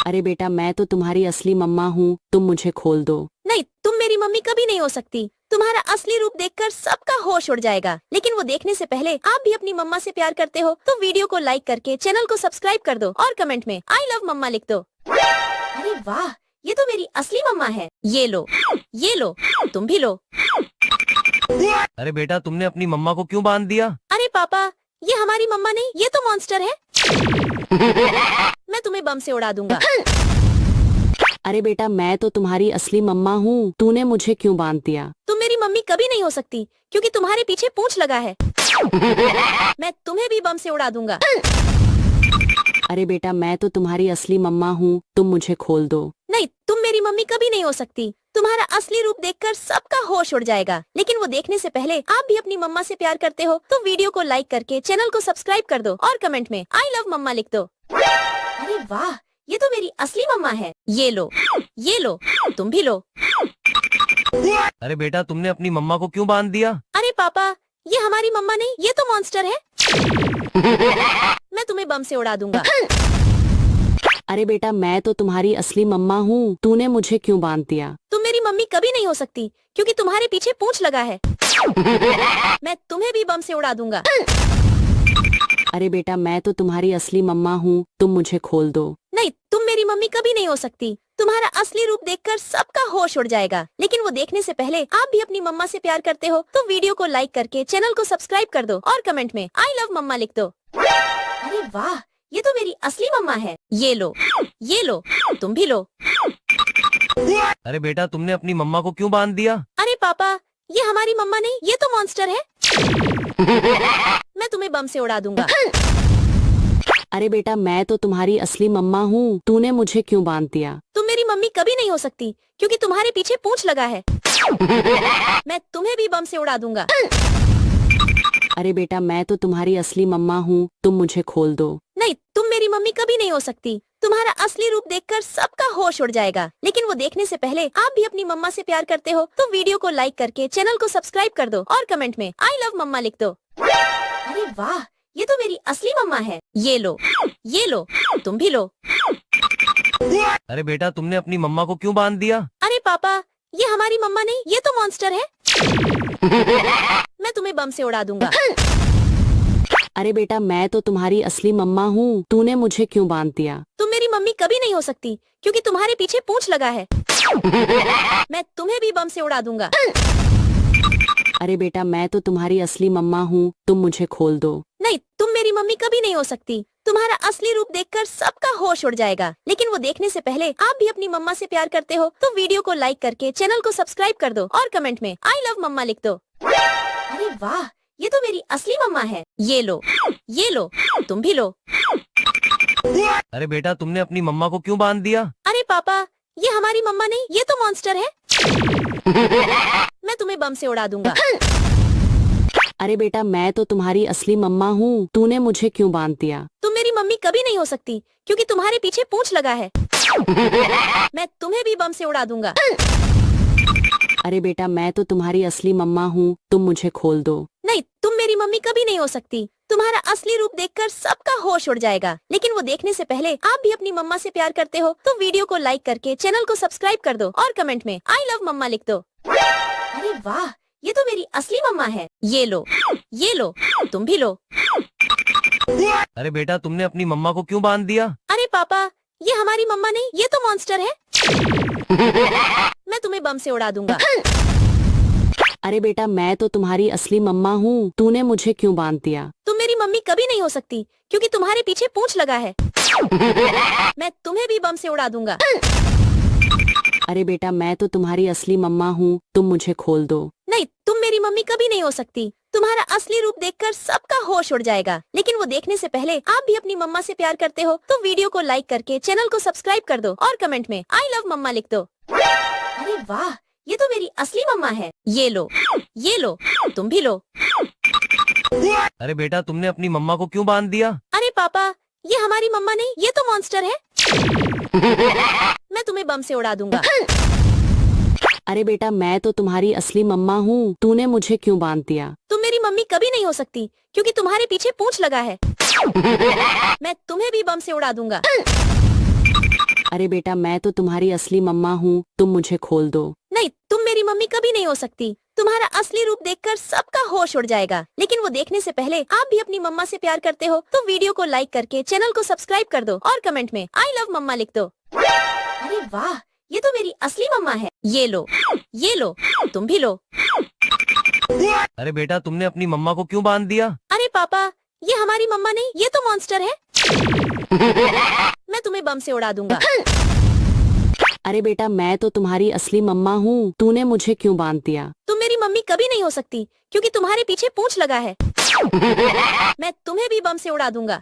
अरे बेटा मैं तो तुम्हारी असली मम्मा हूँ, तुम मुझे खोल दो। नहीं, तुम मेरी मम्मी कभी नहीं हो सकती। तुम्हारा असली रूप देखकर सबका होश उड़ जाएगा। लेकिन वो देखने से पहले आप भी अपनी मम्मा से प्यार करते हो तो वीडियो को लाइक करके चैनल को सब्सक्राइब कर दो और कमेंट में आई लव मम्मा लिख दो। अरे वाह, ये तो मेरी असली मम्मा है। ये लो, तुम भी लो। अरे बेटा तुमने अपनी मम्मा को क्यों बांध दिया? अरे पापा, ये हमारी मम्मा नहीं, ये तो मॉन्स्टर है। मैं तुम्हें बम से उड़ा दूंगा। अरे बेटा मैं तो तुम्हारी असली मम्मा हूँ, तूने मुझे क्यों बांध दिया? तुम मेरी मम्मी कभी नहीं हो सकती क्योंकि तुम्हारे पीछे पूंछ लगा है। मैं तुम्हें भी बम से उड़ा दूंगा। अरे बेटा मैं तो तुम्हारी असली मम्मा हूँ, तुम मुझे खोल दो। नहीं, तुम मेरी मम्मी कभी नहीं हो सकती। तुम्हारा असली रूप देखकर सबका होश उड़ जाएगा। लेकिन वो देखने से पहले आप भी अपनी मम्मा से प्यार करते हो तो वीडियो को लाइक करके चैनल को सब्सक्राइब कर दो और कमेंट में आई लव मम्मा लिख दो। अरे वाह, ये तो मेरी असली मम्मा है। ये लो, तुम भी लो। अरे बेटा तुमने अपनी मम्मा को क्यों बांध दिया? अरे पापा, ये हमारी मम्मा नहीं, ये तो मॉन्स्टर है। मैं तुम्हें बम से उड़ा दूंगा। अरे बेटा मैं तो तुम्हारी असली मम्मा हूँ, तूने मुझे क्यों बांध दिया? तुम मेरी मम्मी कभी नहीं हो सकती क्योंकि तुम्हारे पीछे पूंछ लगा है। मैं तुम्हें भी बम से उड़ा दूंगा। अरे बेटा मैं तो तुम्हारी असली मम्मा हूँ, तुम मुझे खोल दो। नहीं, तुम मेरी मम्मी कभी नहीं हो सकती। तुम्हारा असली रूप देखकर सबका होश उड़ जाएगा। लेकिन वो देखने से पहले आप भी अपनी मम्मा से प्यार करते हो तो वीडियो को लाइक करके चैनल को सब्सक्राइब कर दो और कमेंट में आई लव मम्मा लिख दो। अरे वाह, ये तो मेरी असली मम्मा है। ये लो, तुम भी लो। अरे बेटा तुमने अपनी मम्मा को क्यों बांध दिया? अरे पापा, ये हमारी मम्मा नहीं, ये तो मॉन्स्टर है। मैं तुम्हें बम से उड़ा दूंगा। अरे बेटा मैं तो तुम्हारी असली मम्मा हूँ, तूने मुझे क्यों बांध दिया? तुम मेरी मम्मी कभी नहीं हो सकती क्योंकि तुम्हारे पीछे पूंछ लगा है। मैं तुम्हें भी बम से उड़ा दूंगा। अरे बेटा मैं तो तुम्हारी असली मम्मा हूँ, तुम मुझे खोल दो। नहीं, तुम मेरी मम्मी कभी नहीं हो सकती। तुम्हारा असली रूप देखकर सबका होश उड़ जाएगा। लेकिन वो देखने से पहले आप भी अपनी मम्मा से प्यार करते हो तो वीडियो को लाइक करके चैनल को सब्सक्राइब कर दो और कमेंट में आई लव मम्मा लिख दो। अरे वाह, ये तो मेरी असली मम्मा है। ये लो, तुम भी लो। अरे बेटा तुमने अपनी मम्मा को क्यों बांध दिया? अरे पापा, ये हमारी मम्मा नहीं, ये तो मॉन्स्टर है। मैं तुम्हें बम से उड़ा दूंगा। अरे बेटा मैं तो तुम्हारी असली मम्मा हूँ, तूने मुझे क्यों बांध दिया? तुम मेरी मम्मी कभी नहीं हो सकती क्योंकि तुम्हारे पीछे पूंछ लगा है। मैं तुम्हें भी बम से उड़ा दूंगा। अरे बेटा मैं तो तुम्हारी असली मम्मा हूँ, तुम मुझे खोल दो। नहीं, तुम मेरी मम्मी कभी नहीं हो सकती। तुम्हारा असली रूप देखकर सबका होश उड़ जाएगा। लेकिन वो देखने से पहले आप भी अपनी मम्मा से प्यार करते हो तो वीडियो को लाइक करके चैनल को सब्सक्राइब कर दो और कमेंट में आई लव मम्मा लिख दो। अरे वाह, ये तो मेरी असली मम्मा है। ये लो, तुम भी लो। अरे बेटा तुमने अपनी मम्मा को क्यों बांध दिया? अरे पापा, ये हमारी मम्मा नहीं, ये तो मॉन्स्टर है। मैं तुम्हें बम से उड़ा दूंगा। अरे बेटा मैं तो तुम्हारी असली मम्मा हूँ, तूने मुझे क्यों बांध दिया? तुम मेरी मम्मी कभी नहीं हो सकती क्योंकि तुम्हारे पीछे पूंछ लगा है। मैं तुम्हें भी बम से उड़ा दूंगा। अरे बेटा मैं तो तुम्हारी असली मम्मा हूँ, तुम मुझे खोल दो। नहीं, तुम मेरी मम्मी कभी नहीं हो सकती। तुम्हारा असली रूप देखकर सबका होश उड़ जाएगा। लेकिन वो देखने से पहले आप भी अपनी मम्मा से प्यार करते हो तो वीडियो को लाइक करके चैनल को सब्सक्राइब कर दो और कमेंट में आई लव मम्मा लिख दो। अरे वाह, ये तो मेरी असली मम्मा है। ये लो, तुम भी लो। अरे बेटा तुमने अपनी मम्मा को क्यों बांध दिया? अरे पापा, ये हमारी मम्मा नहीं, ये तो मॉन्स्टर है। मैं तुम्हें बम से उड़ा दूंगा। अरे बेटा मैं तो तुम्हारी असली मम्मा हूँ, तूने मुझे क्यों बांध दिया? तुम मेरी मम्मी कभी नहीं हो सकती क्योंकि तुम्हारे पीछे पूंछ लगा है। मैं तुम्हें भी बम से उड़ा दूंगा। अरे बेटा मैं तो तुम्हारी असली मम्मा हूँ, तुम मुझे खोल दो। नहीं, तुम मेरी मम्मी कभी नहीं हो सकती। तुम्हारा असली रूप देखकर सबका होश उड़ जाएगा। लेकिन वो देखने से पहले आप भी अपनी मम्मा से प्यार करते हो तो वीडियो को लाइक करके चैनल को सब्सक्राइब कर दो और कमेंट में आई लव मम्मा लिख दो। अरे वाह, ये तो मेरी असली मम्मा है। ये लो, तुम भी लो। अरे बेटा तुमने अपनी मम्मा को क्यों बांध दिया? अरे पापा, ये हमारी मम्मा नहीं, ये तो मॉन्स्टर है। मैं तुम्हें बम से उड़ा दूंगा। अरे बेटा मैं तो तुम्हारी असली मम्मा हूँ, तूने मुझे क्यों बांध दिया? तुम मेरी मम्मी कभी नहीं हो सकती क्योंकि तुम्हारे पीछे पूंछ लगा है। मैं तुम्हें भी बम से उड़ा दूंगा। अरे बेटा मैं तो तुम्हारी असली मम्मा हूँ, तुम मुझे खोल दो। नहीं, तुम मेरी मम्मी कभी नहीं हो सकती। तुम्हारा असली रूप देखकर सबका होश उड़ जाएगा। लेकिन वो देखने से पहले आप भी अपनी मम्मा से प्यार करते हो तो वीडियो को लाइक करके चैनल को सब्सक्राइब कर दो और कमेंट में आई लव मम्मा लिख दो। अरे वाह, ये तो मेरी असली मम्मा है। ये लो, तुम भी लो। अरे बेटा तुमने अपनी मम्मा को क्यों बांध दिया? अरे पापा, ये हमारी मम्मा नहीं, ये तो मॉन्स्टर है। मैं तुम्हें बम से उड़ा दूंगा। अरे बेटा मैं तो तुम्हारी असली मम्मा हूँ, तूने मुझे क्यों बांध दिया? तुम मेरी मम्मी कभी नहीं हो सकती क्योंकि तुम्हारे पीछे पूंछ लगा है। मैं तुम्हें भी बम से उड़ा दूंगा।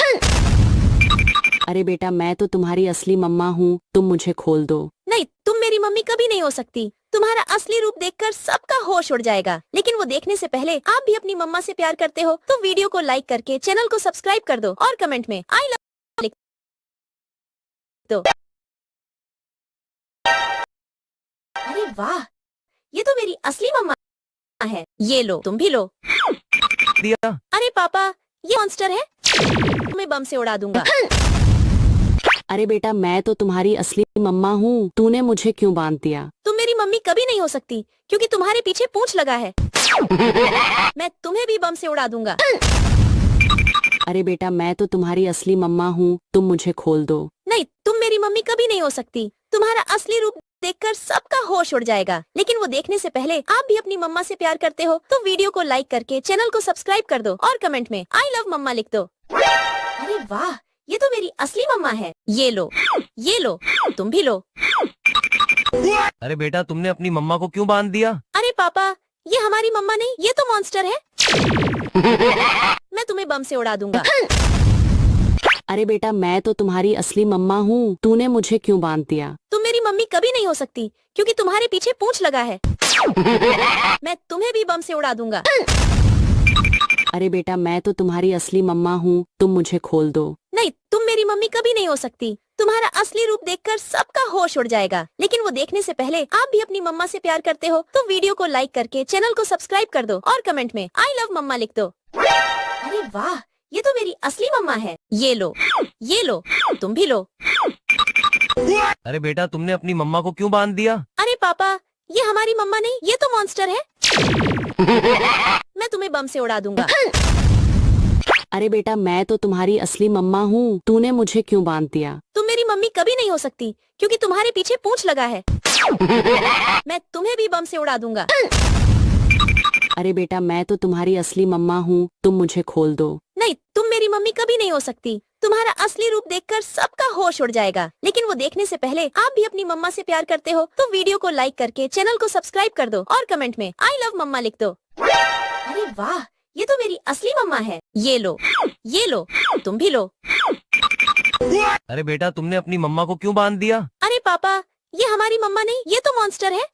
अरे बेटा मैं तो तुम्हारी असली मम्मा हूँ, तुम मुझे खोल दो। नहीं, तुम मेरी मम्मी कभी नहीं हो सकती। तुम्हारा असली रूप देखकर सबका होश उड़ जाएगा। लेकिन वो देखने से पहले आप भी अपनी मम्मा से प्यार करते हो तो वीडियो को लाइक करके चैनल को सब्सक्राइब कर दो और कमेंट में आई लव लिख दो। अरे वाह, ये तो मेरी असली मम्मा है। ये लो, तुम भी लो। दिया? अरे पापा, ये मॉन्स्टर है। तुम्हें बम से उड़ा दूंगा। अरे बेटा मैं तो तुम्हारी असली मम्मा हूँ, तूने मुझे क्यों बांध दिया? तुम मेरी मम्मी कभी नहीं हो सकती क्योंकि तुम्हारे पीछे पूंछ लगा है। मैं तुम्हें भी बम से उड़ा दूंगा। अरे बेटा मैं तो तुम्हारी असली मम्मा हूँ, तुम मुझे खोल दो। नहीं, तुम मेरी मम्मी कभी नहीं हो सकती। तुम्हारा असली रूप देखकर सबका होश उड़ जाएगा। लेकिन वो देखने से पहले आप भी अपनी मम्मा से प्यार करते हो तो वीडियो को लाइक करके चैनल को सब्सक्राइब कर दो और कमेंट में आई लव मम्मा लिख दो। अरे वाह, ये तो मेरी असली मम्मा है। ये लो, तुम भी लो। अरे बेटा तुमने अपनी मम्मा को क्यों बांध दिया? अरे पापा, ये हमारी मम्मा नहीं, ये तो मॉन्स्टर है। मैं तुम्हें बम से उड़ा दूंगा। अरे बेटा मैं तो तुम्हारी असली मम्मा हूँ, तूने मुझे क्यों बांध दिया? तुम मेरी मम्मी कभी नहीं हो सकती क्योंकि तुम्हारे पीछे पूंछ लगा है। मैं तुम्हें भी बम से उड़ा दूंगा। अरे बेटा मैं तो तुम्हारी असली मम्मा हूँ, तुम मुझे खोल दो। नहीं, तुम मेरी मम्मी कभी नहीं हो सकती। तुम्हारा असली रूप देखकर सबका होश उड़ जाएगा, लेकिन वो देखने से पहले आप भी अपनी मम्मा से प्यार करते हो तो वीडियो को लाइक करके चैनल को सब्सक्राइब कर दो और कमेंट में आई लव मम्मा लिख दो। अरे वाह, ये तो मेरी असली मम्मा है। ये लो, तुम भी लो। अरे बेटा तुमने अपनी मम्मा को क्यों बांध दिया? अरे पापा, ये हमारी मम्मा नहीं, ये तो मॉन्स्टर है। मैं तुम्हें बम से उड़ा दूंगा। अरे बेटा मैं तो तुम्हारी असली मम्मा हूँ, तूने मुझे क्यों बांध दिया? तुम मेरी मम्मी कभी नहीं हो सकती क्योंकि तुम्हारे पीछे पूंछ लगा है। मैं तुम्हें भी बम से उड़ा दूंगा। अरे बेटा मैं तो तुम्हारी असली मम्मा हूँ, तुम मुझे खोल दो। नहीं, तुम मेरी मम्मी कभी नहीं हो सकती। तुम्हारा असली रूप देखकर सबका होश उड़ जाएगा, लेकिन वो देखने से पहले आप भी अपनी मम्मा से प्यार करते हो तो वीडियो को लाइक करके चैनल को सब्सक्राइब कर दो और कमेंट में आई लव मम्मा लिख दो। अरे वाह, ये तो मेरी असली मम्मा है। ये लो, तुम भी लो। अरे बेटा तुमने अपनी मम्मा को क्यों बांध दिया? अरे पापा, ये हमारी मम्मा नहीं, ये तो मॉन्स्टर है।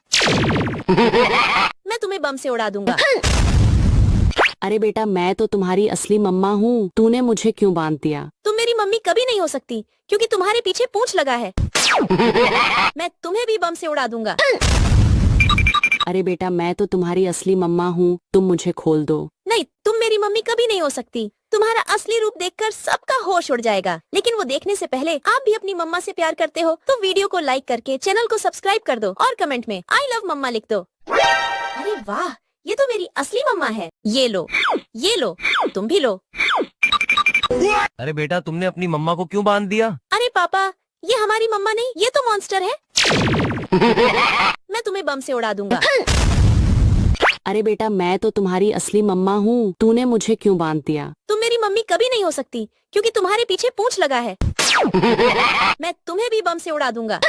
मैं तुम्हें बम से उड़ा दूंगा। अरे बेटा मैं तो तुम्हारी असली मम्मा हूँ, तूने मुझे क्यों बांध दिया? तुम मेरी मम्मी कभी नहीं हो सकती क्योंकि तुम्हारे पीछे पूंछ लगा है। मैं तुम्हें भी बम से उड़ा दूंगा। अरे बेटा मैं तो तुम्हारी असली मम्मा हूँ, तुम मुझे खोल दो। नहीं, तुम मेरी मम्मी कभी नहीं हो सकती। तुम्हारा असली रूप देखकर सबका होश उड़ जाएगा, लेकिन वो देखने से पहले आप भी अपनी मम्मा से प्यार करते हो तो वीडियो को लाइक करके चैनल को सब्सक्राइब कर दो और कमेंट में आई लव मम्मा लिख दो। अरे वाह, ये तो मेरी असली मम्मा है। ये लो, तुम भी लो। अरे बेटा तुमने अपनी मम्मा को क्यों बांध दिया? अरे पापा, ये हमारी मम्मा नहीं, ये तो मॉन्स्टर है। मैं तुम्हें बम से उड़ा दूंगा। अरे बेटा मैं तो तुम्हारी असली मम्मा हूँ, तूने मुझे क्यों बांध दिया? तुम मेरी मम्मी कभी नहीं हो सकती क्योंकि तुम्हारे पीछे पूंछ लगा है। मैं तुम्हें भी बम से उड़ा दूंगा।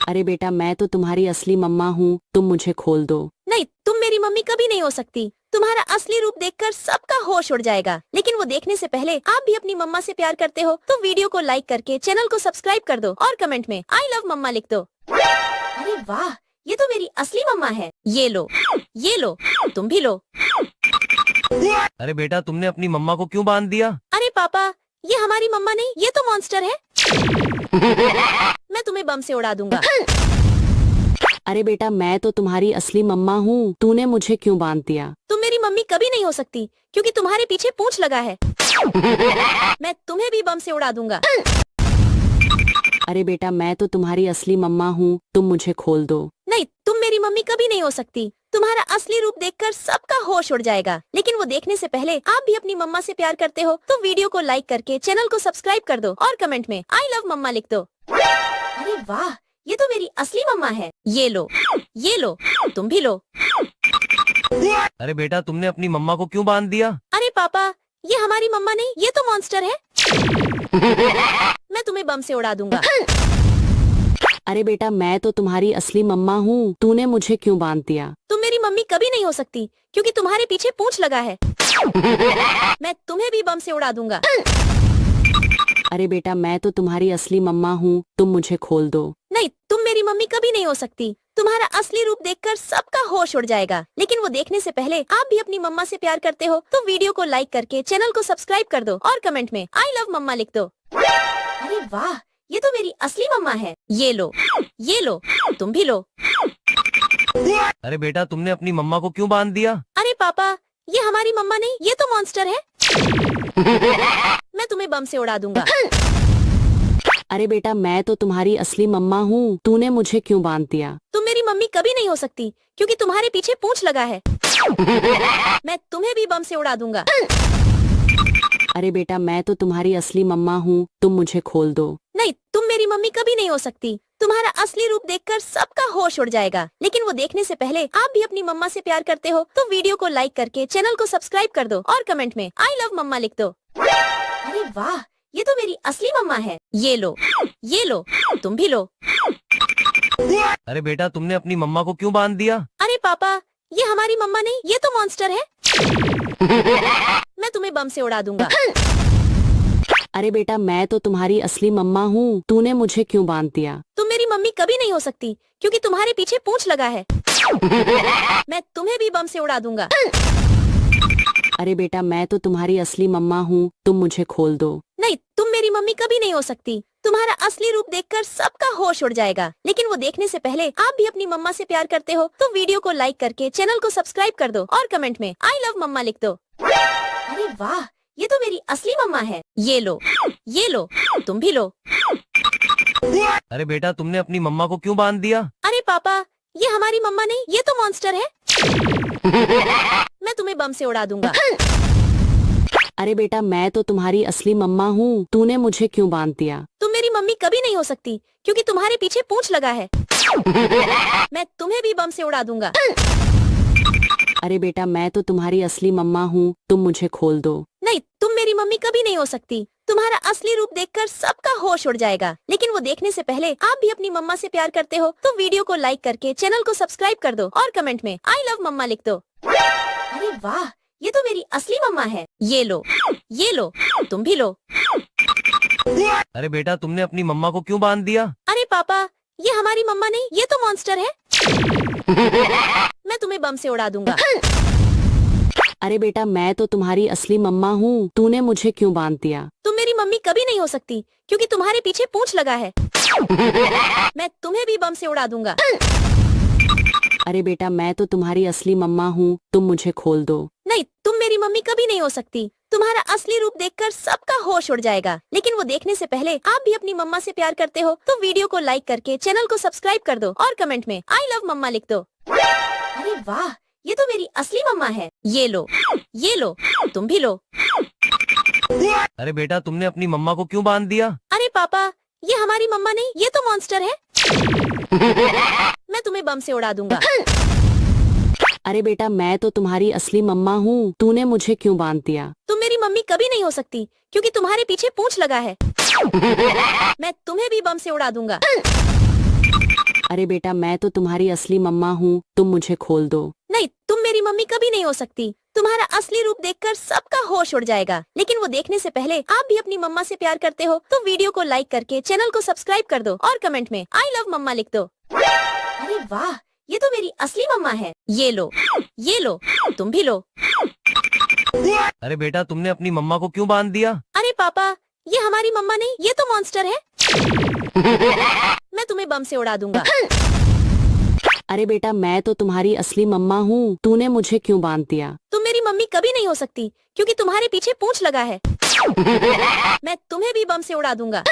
अरे बेटा मैं तो तुम्हारी असली मम्मा हूँ, तुम मुझे खोल दो। नहीं, तुम मेरी मम्मी कभी नहीं हो सकती। तुम्हारा असली रूप देखकर सबका होश उड़ जाएगा, लेकिन वो देखने से पहले आप भी अपनी मम्मा से प्यार करते हो तो वीडियो को लाइक करके चैनल को सब्सक्राइब कर दो और कमेंट में आई लव मम्मा लिख दो। अरे वाह, ये तो मेरी असली मम्मा है। ये लो, तुम भी लो। अरे बेटा तुमने अपनी मम्मा को क्यों बांध दिया? अरे पापा, ये हमारी मम्मा नहीं, ये तो मॉन्स्टर है। मैं तुम्हें बम से उड़ा दूंगा। अरे बेटा मैं तो तुम्हारी असली मम्मा हूँ, तूने मुझे क्यों बांध दिया? तुम मेरी मम्मी कभी नहीं हो सकती क्योंकि तुम्हारे पीछे पूंछ लगा है। मैं तुम्हें भी बम से उड़ा दूंगा। अरे बेटा मैं तो तुम्हारी असली मम्मा हूँ, तुम मुझे खोल दो। नहीं, तुम मेरी मम्मी कभी नहीं हो सकती। तुम्हारा असली रूप देखकर सबका होश उड़ जाएगा, लेकिन वो देखने से पहले आप भी अपनी मम्मा से प्यार करते हो तो वीडियो को लाइक करके चैनल को सब्सक्राइब कर दो और कमेंट में आई लव मम्मा लिख दो। अरे वाह, ये तो मेरी असली मम्मा है। ये लो, तुम भी लो। अरे बेटा तुमने अपनी मम्मा को क्यों बांध दिया? अरे पापा, ये हमारी मम्मा नहीं, ये तो मॉन्स्टर है। मैं तुम्हें बम से उड़ा दूंगा। अरे बेटा मैं तो तुम्हारी असली मम्मा हूँ, तूने मुझे क्यों बांध दिया? तुम मेरी मम्मी कभी नहीं हो सकती क्योंकि तुम्हारे पीछे पूंछ लगा है। मैं तुम्हें भी बम से उड़ा दूंगा। अरे बेटा मैं तो तुम्हारी असली मम्मा हूँ, तुम मुझे खोल दो। नहीं, तुम मेरी मम्मी कभी नहीं हो सकती। तुम्हारा असली रूप देखकर सबका होश उड़ जाएगा, लेकिन वो देखने से पहले आप भी अपनी मम्मा से प्यार करते हो तो वीडियो को लाइक करके चैनल को सब्सक्राइब कर दो और कमेंट में आई लव मम्मा लिख दो। अरे वाह, ये तो मेरी असली मम्मा है। ये लो, तुम भी लो। अरे बेटा तुमने अपनी मम्मा को क्यों बांध दिया? अरे पापा, ये हमारी मम्मा नहीं, ये तो मॉन्स्टर है। मैं तुम्हें बम से उड़ा दूंगा। अरे बेटा मैं तो तुम्हारी असली मम्मा हूँ, तूने मुझे क्यों बांध दिया? तुम मेरी मम्मी कभी नहीं हो सकती क्योंकि तुम्हारे पीछे पूंछ लगा है। मैं तुम्हें भी बम से उड़ा दूंगा। अरे बेटा मैं तो तुम्हारी असली मम्मा हूँ, तुम मुझे खोल दो। नहीं, तुम मेरी मम्मी कभी नहीं हो सकती। तुम्हारा असली रूप देखकर सबका होश उड़ जाएगा, लेकिन वो देखने से पहले आप भी अपनी मम्मा से प्यार करते हो तो वीडियो को लाइक करके चैनल को सब्सक्राइब कर दो और कमेंट में आई लव मम्मा लिख दो। अरे वाह, ये तो मेरी असली मम्मा है। ये लो, तुम भी लो। अरे बेटा तुमने अपनी मम्मा को क्यों बांध दिया? अरे पापा, ये हमारी मम्मा नहीं, ये तो मॉन्स्टर है। मैं तुम्हें बम से उड़ा दूंगा। अरे बेटा मैं तो तुम्हारी असली मम्मा हूँ, तूने मुझे क्यों बांध दिया? तुम मेरी मम्मी कभी नहीं हो सकती क्योंकि तुम्हारे पीछे पूंछ लगा है। मैं तुम्हें भी बम से उड़ा दूंगा। अरे बेटा मैं तो तुम्हारी असली मम्मा हूँ, तुम मुझे खोल दो। नहीं, तुम मेरी मम्मी कभी नहीं हो सकती। तुम्हारा असली रूप देखकर सबका होश उड़ जाएगा। लेकिन वो देखने से पहले आप भी अपनी मम्मा से प्यार करते हो तो वीडियो को लाइक करके चैनल को सब्सक्राइब कर दो और कमेंट में आई लव मम्मा लिख दो। अरे वाह, ये तो मेरी असली मम्मा है। ये लो, तुम भी लो। अरे बेटा तुमने अपनी मम्मा को क्यों बांध दिया? अरे पापा, ये हमारी मम्मा नहीं, ये तो मॉन्स्टर है। मैं तुम्हें बम से उड़ा दूंगा। अरे बेटा मैं तो तुम्हारी असली मम्मा हूँ, तूने मुझे क्यों बांध दिया? तुम मेरी मम्मी कभी नहीं हो सकती क्योंकि तुम्हारे पीछे पूंछ लगा है। मैं तुम्हें भी बम से उड़ा दूंगा। अरे बेटा मैं तो तुम्हारी असली मम्मा हूँ, तुम मुझे खोल दो। नहीं, तुम मेरी मम्मी कभी नहीं हो सकती। तुम्हारा असली रूप देखकर सबका होश उड़ जाएगा। लेकिन वो देखने से पहले आप भी अपनी मम्मा से प्यार करते हो तो वीडियो को लाइक करके चैनल को सब्सक्राइब कर दो और कमेंट में आई लव मम्मा लिख दो। अरे वाह, ये तो मेरी असली मम्मा है। ये लो, तुम भी लो। अरे बेटा तुमने अपनी मम्मा को क्यों बांध दिया? अरे पापा, ये हमारी मम्मा नहीं, ये तो मॉन्स्टर है। मैं तुम्हें बम से उड़ा दूंगा। अरे बेटा मैं तो तुम्हारी असली मम्मा हूँ, तूने मुझे क्यों बांध दिया? तुम मेरी मम्मी कभी नहीं हो सकती क्योंकि तुम्हारे पीछे पूंछ लगा है। मैं तुम्हें भी बम से उड़ा दूंगा। अरे बेटा मैं तो तुम्हारी असली मम्मा हूँ, तुम मुझे खोल दो। नहीं, तुम मेरी मम्मी कभी नहीं हो सकती। तुम्हारा असली रूप देखकर सबका होश उड़ जाएगा। लेकिन वो देखने से पहले आप भी अपनी मम्मा से प्यार करते हो तो वीडियो को लाइक करके चैनल को सब्सक्राइब कर दो और कमेंट में आई लव मम्मा लिख दो। अरे वाह, ये तो मेरी असली मम्मा है। ये लो, तुम भी लो। अरे बेटा तुमने अपनी मम्मा को क्यों बांध दिया? अरे पापा, ये हमारी मम्मा नहीं, ये तो मॉन्स्टर है। मैं तुम्हें बम से उड़ा दूंगा। अरे बेटा मैं तो तुम्हारी असली मम्मा हूँ, तूने मुझे क्यों बांध दिया? तुम मेरी मम्मी कभी नहीं हो सकती क्योंकि तुम्हारे पीछे पूंछ लगा है। मैं तुम्हें भी बम से उड़ा दूंगा। अरे बेटा मैं तो तुम्हारी असली मम्मा हूँ, तुम मुझे खोल दो। नहीं, तुम मेरी मम्मी कभी नहीं हो सकती। तुम्हारा असली रूप देखकर सबका होश उड़ जाएगा। लेकिन वो देखने से पहले आप भी अपनी मम्मा से प्यार करते हो तो वीडियो को लाइक करके चैनल को सब्सक्राइब कर दो और कमेंट में आई लव मम्मा लिख दो। अरे वाह, ये तो मेरी असली मम्मा है। ये लो, तुम भी लो। अरे बेटा तुमने अपनी मम्मा को क्यों बांध दिया? अरे पापा, ये हमारी मम्मा नहीं, ये तो मॉन्स्टर है। मैं तुम्हें बम से उड़ा दूंगा। अरे बेटा मैं तो तुम्हारी असली मम्मा हूँ, तूने मुझे क्यों बांध दिया? तुम मेरी मम्मी कभी नहीं हो सकती क्योंकि तुम्हारे पीछे पूंछ लगा है। मैं तुम्हें भी बम से उड़ा दूंगा।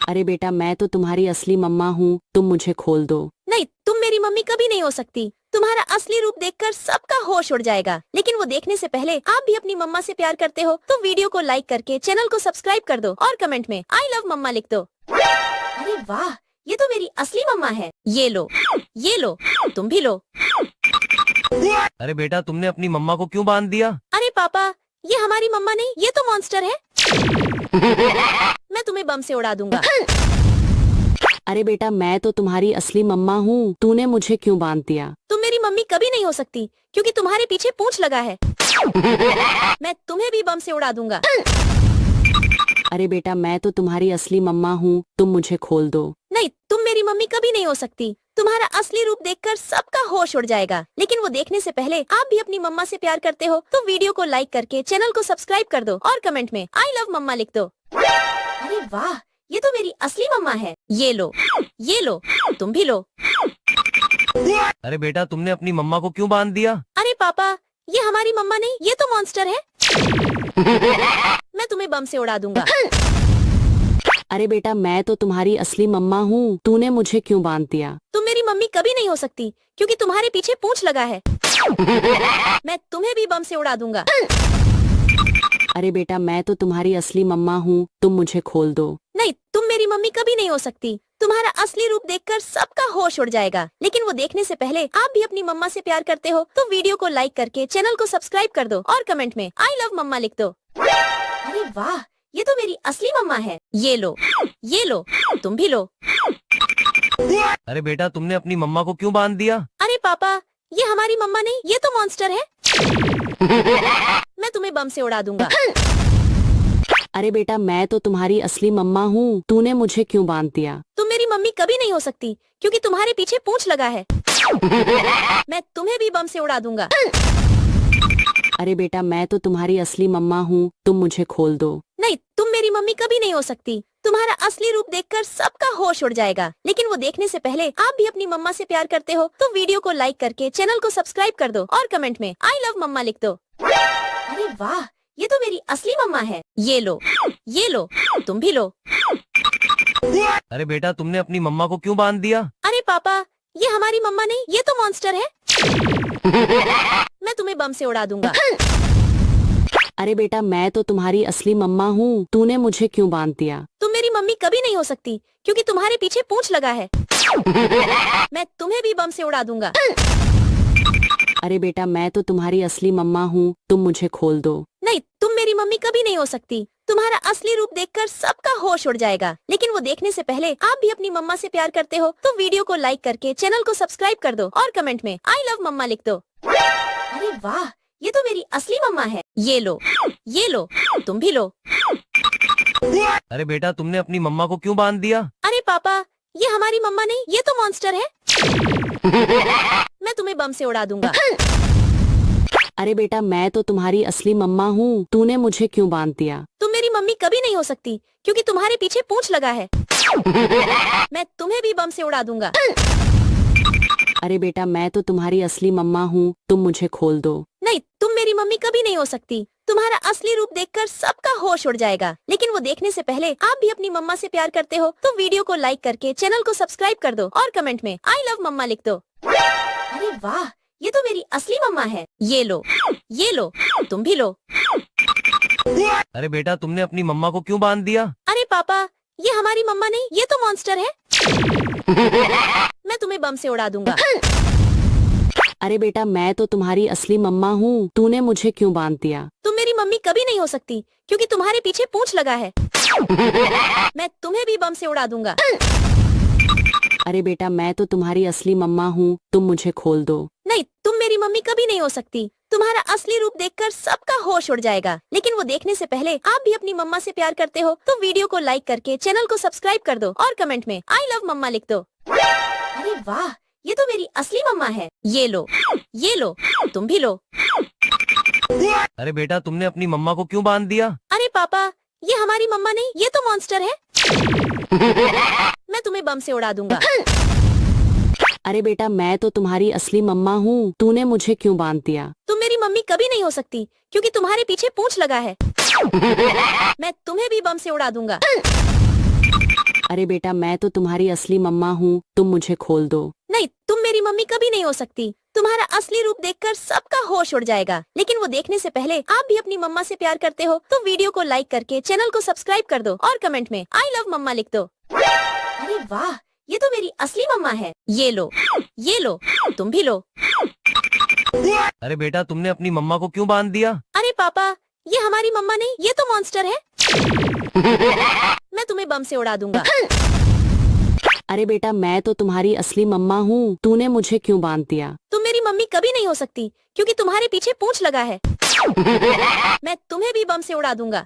अरे बेटा मैं तो तुम्हारी असली मम्मा हूँ, तुम मुझे खोल दो। नहीं, तुम मेरी मम्मी कभी नहीं हो सकती। तुम्हारा असली रूप देखकर सबका होश उड़ जाएगा। लेकिन वो देखने से पहले आप भी अपनी मम्मा से प्यार करते हो तो वीडियो को लाइक करके चैनल को सब्सक्राइब कर दो और कमेंट में आई लव मम्मा लिख दो। अरे वाह, ये तो मेरी असली मम्मा है। ये लो, तुम भी लो। अरे बेटा तुमने अपनी मम्मा को क्यों बांध दिया? अरे पापा, ये हमारी मम्मा नहीं, ये तो मॉन्स्टर है। मैं तुम्हें बम से उड़ा दूंगा। अरे बेटा मैं तो तुम्हारी असली मम्मा हूँ, तूने मुझे क्यों बांध दिया? तुम मेरी मम्मी कभी नहीं हो सकती क्योंकि तुम्हारे पीछे पूंछ लगा है। मैं तुम्हें भी बम से उड़ा दूंगा। अरे बेटा मैं तो तुम्हारी असली मम्मा हूँ, तुम मुझे खोल दो। नहीं, तुम मेरी मम्मी कभी नहीं हो सकती। तुम्हारा असली रूप देखकर सबका होश उड़ जाएगा। लेकिन वो देखने से पहले आप भी अपनी मम्मा से प्यार करते हो तो वीडियो को लाइक करके चैनल को सब्सक्राइब कर दो और कमेंट में आई लव मम्मा लिख दो। अरे वाह, ये तो मेरी असली मम्मा है। ये लो, तुम भी लो। अरे बेटा तुमने अपनी मम्मा को क्यों बांध दिया? अरे पापा, ये हमारी मम्मा नहीं, ये तो मॉन्स्टर है। मैं तुम्हें बम से उड़ा दूंगा। अरे बेटा मैं तो तुम्हारी असली मम्मा हूँ, तूने मुझे क्यों बांध दिया? तुम मेरी मम्मी कभी नहीं हो सकती क्योंकि तुम्हारे पीछे पूंछ लगा है। मैं तुम्हें भी बम से उड़ा दूंगा। अरे बेटा मैं तो तुम्हारी असली मम्मा हूँ, तुम मुझे खोल दो। नहीं, तुम मेरी मम्मी कभी नहीं हो सकती। तुम्हारा असली रूप देखकर सबका होश उड़ जाएगा। लेकिन वो देखने से पहले आप भी अपनी मम्मा से प्यार करते हो तो वीडियो को लाइक करके चैनल को सब्सक्राइब कर दो और कमेंट में आई लव मम्मा लिख दो। अरे वाह, ये तो मेरी असली मम्मा है। ये लो, तुम भी लो। अरे बेटा तुमने अपनी मम्मा को क्यों बांध दिया? अरे पापा, ये हमारी मम्मा नहीं, ये तो मॉन्स्टर है। मैं तुम्हें बम से उड़ा दूंगा। अरे बेटा मैं तो तुम्हारी असली मम्मा हूँ, तूने मुझे क्यों बांध दिया? तुम मेरी मम्मी कभी नहीं हो सकती क्योंकि तुम्हारे पीछे पूंछ लगा है। मैं तुम्हें भी बम से उड़ा दूंगा। अरे बेटा मैं तो तुम्हारी असली मम्मा हूँ, तुम मुझे खोल दो। नहीं, तुम मेरी मम्मी कभी नहीं हो सकती। तुम्हारा असली रूप देखकर सबका होश उड़ जाएगा। लेकिन वो देखने से पहले आप भी अपनी मम्मा से प्यार करते हो तो वीडियो को लाइक करके चैनल को सब्सक्राइब कर दो और कमेंट में आई लव मम्मा लिख दो। अरे वाह, ये तो मेरी असली मम्मा है। ये लो, तुम भी लो। अरे बेटा तुमने अपनी मम्मा को क्यों बांध दिया? अरे पापा, ये हमारी मम्मा नहीं, ये तो मॉन्स्टर है। मैं तुम्हें बम से उड़ा दूंगा। अरे बेटा मैं तो तुम्हारी असली मम्मा हूँ, तूने मुझे क्यों बांध दिया? तुम मेरी मम्मी कभी नहीं हो सकती क्योंकि तुम्हारे पीछे पूंछ लगा है। मैं तुम्हें भी बम से उड़ा दूंगा। अरे बेटा मैं तो तुम्हारी असली मम्मा हूँ, तुम मुझे खोल दो। नहीं, तुम मेरी मम्मी कभी नहीं हो सकती। तुम्हारा असली रूप देखकर सबका होश उड़ जाएगा। लेकिन वो देखने से पहले आप भी अपनी मम्मा से प्यार करते हो तो वीडियो को लाइक करके चैनल को सब्सक्राइब कर दो और कमेंट में आई लव मम्मा लिख दो। अरे वाह, ये तो मेरी असली मम्मा है। ये लो, तुम भी लो। अरे बेटा तुमने अपनी मम्मा को क्यों बांध दिया? अरे पापा, ये हमारी मम्मा नहीं, ये तो मॉन्स्टर है। मैं तुम्हें बम से उड़ा दूंगा। अरे बेटा मैं तो तुम्हारी असली मम्मा हूँ, तूने मुझे क्यों बांध दिया? तुम मेरी मम्मी कभी नहीं हो सकती क्योंकि तुम्हारे पीछे पूंछ लगा है। मैं तुम्हें भी बम से उड़ा दूंगा। अरे बेटा मैं तो तुम्हारी असली मम्मा हूँ, तुम मुझे खोल दो। नहीं, तुम मेरी मम्मी कभी नहीं हो सकती। तुम्हारा असली रूप देखकर सबका होश उड़ जाएगा। लेकिन वो देखने से पहले आप भी अपनी मम्मा से प्यार करते हो तो वीडियो को लाइक करके चैनल को सब्सक्राइब कर दो और कमेंट में आई लव मम्मा लिख दो। अरे वाह, ये तो मेरी असली मम्मा है। ये लो, तुम भी लो। अरे बेटा तुमने अपनी मम्मा को क्यों बांध दिया? अरे पापा, ये हमारी मम्मा नहीं, ये तो मॉन्स्टर है। मैं तुम्हें बम से उड़ा दूंगा। अरे बेटा मैं तो तुम्हारी असली मम्मा हूँ, तूने मुझे क्यों बांध दिया? तुम मेरी मम्मी कभी नहीं हो सकती क्योंकि तुम्हारे पीछे पूंछ लगा है। मैं तुम्हें भी बम से उड़ा दूंगा। अरे बेटा मैं तो तुम्हारी असली मम्मा हूँ, तुम मुझे खोल दो। नहीं, तुम मेरी मम्मी कभी नहीं हो सकती। तुम्हारा असली रूप देखकर सबका होश उड़ जाएगा। लेकिन वो देखने से पहले आप भी अपनी मम्मा से प्यार करते हो तो वीडियो को लाइक करके चैनल को सब्सक्राइब कर दो और कमेंट में आई लव मम्मा लिख दो। अरे वाह, ये तो मेरी असली मम्मा है। ये लो, तुम भी लो। अरे बेटा तुमने अपनी मम्मा को क्यों बांध दिया? अरे पापा, ये हमारी मम्मा नहीं, ये तो मॉन्स्टर है। मैं तुम्हें बम से उड़ा दूंगा। अरे बेटा मैं तो तुम्हारी असली मम्मा हूँ, तूने मुझे क्यों बांध दिया? तुम मेरी मम्मी कभी नहीं हो सकती क्योंकि तुम्हारे पीछे पूंछ लगा है। मैं तुम्हें भी बम से उड़ा दूंगा। अरे बेटा मैं तो तुम्हारी असली मम्मा हूँ, तुम मुझे खोल दो। नहीं, तुम मेरी मम्मी कभी नहीं हो सकती। तुम्हारा असली रूप देखकर सबका होश उड़ जाएगा। लेकिन वो देखने से पहले आप भी अपनी मम्मा से प्यार करते हो तो वीडियो को लाइक करके चैनल को सब्सक्राइब कर दो और कमेंट में आई लव मम्मा लिख दो। अरे वाह, ये तो मेरी असली मम्मा है। ये लो, तुम भी लो। अरे बेटा तुमने अपनी मम्मा को क्यों बांध दिया? अरे पापा, ये हमारी मम्मा नहीं, ये तो मॉन्स्टर है। मैं तुम्हें बम से उड़ा दूंगा। अरे बेटा मैं तो तुम्हारी असली मम्मा हूँ, तूने मुझे क्यों बांध दिया? तुम मेरी मम्मी कभी नहीं हो सकती क्योंकि तुम्हारे पीछे पूंछ लगा है। मैं तुम्हें भी बम से उड़ा दूंगा।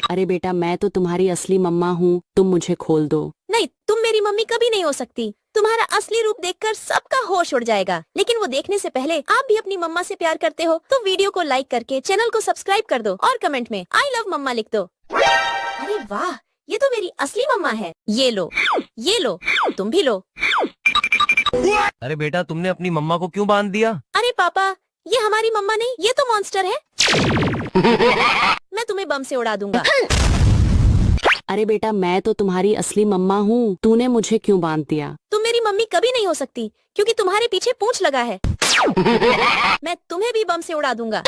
अरे बेटा मैं तो तुम्हारी असली मम्मा हूँ, तुम मुझे खोल दो। नहीं, तुम मेरी मम्मी कभी नहीं हो सकती। तुम्हारा असली रूप देखकर सबका होश उड़ जाएगा। लेकिन वो देखने से पहले आप भी अपनी मम्मा से प्यार करते हो तो वीडियो को लाइक करके चैनल को सब्सक्राइब कर दो और कमेंट में आई लव मम्मा लिख दो। अरे वाह, ये तो मेरी असली मम्मा है। ये लो, तुम भी लो। अरे बेटा तुमने अपनी मम्मा को क्यों बांध दिया? अरे पापा, ये हमारी मम्मा नहीं, ये तो मॉन्स्टर है। मैं तुम्हें बम से उड़ा दूंगा। अरे बेटा मैं तो तुम्हारी असली मम्मा हूँ, तूने मुझे क्यों बांध दिया? तुम मेरी मम्मी कभी नहीं हो सकती क्योंकि तुम्हारे पीछे पूंछ लगा है। मैं तुम्हें भी बम से उड़ा दूंगा।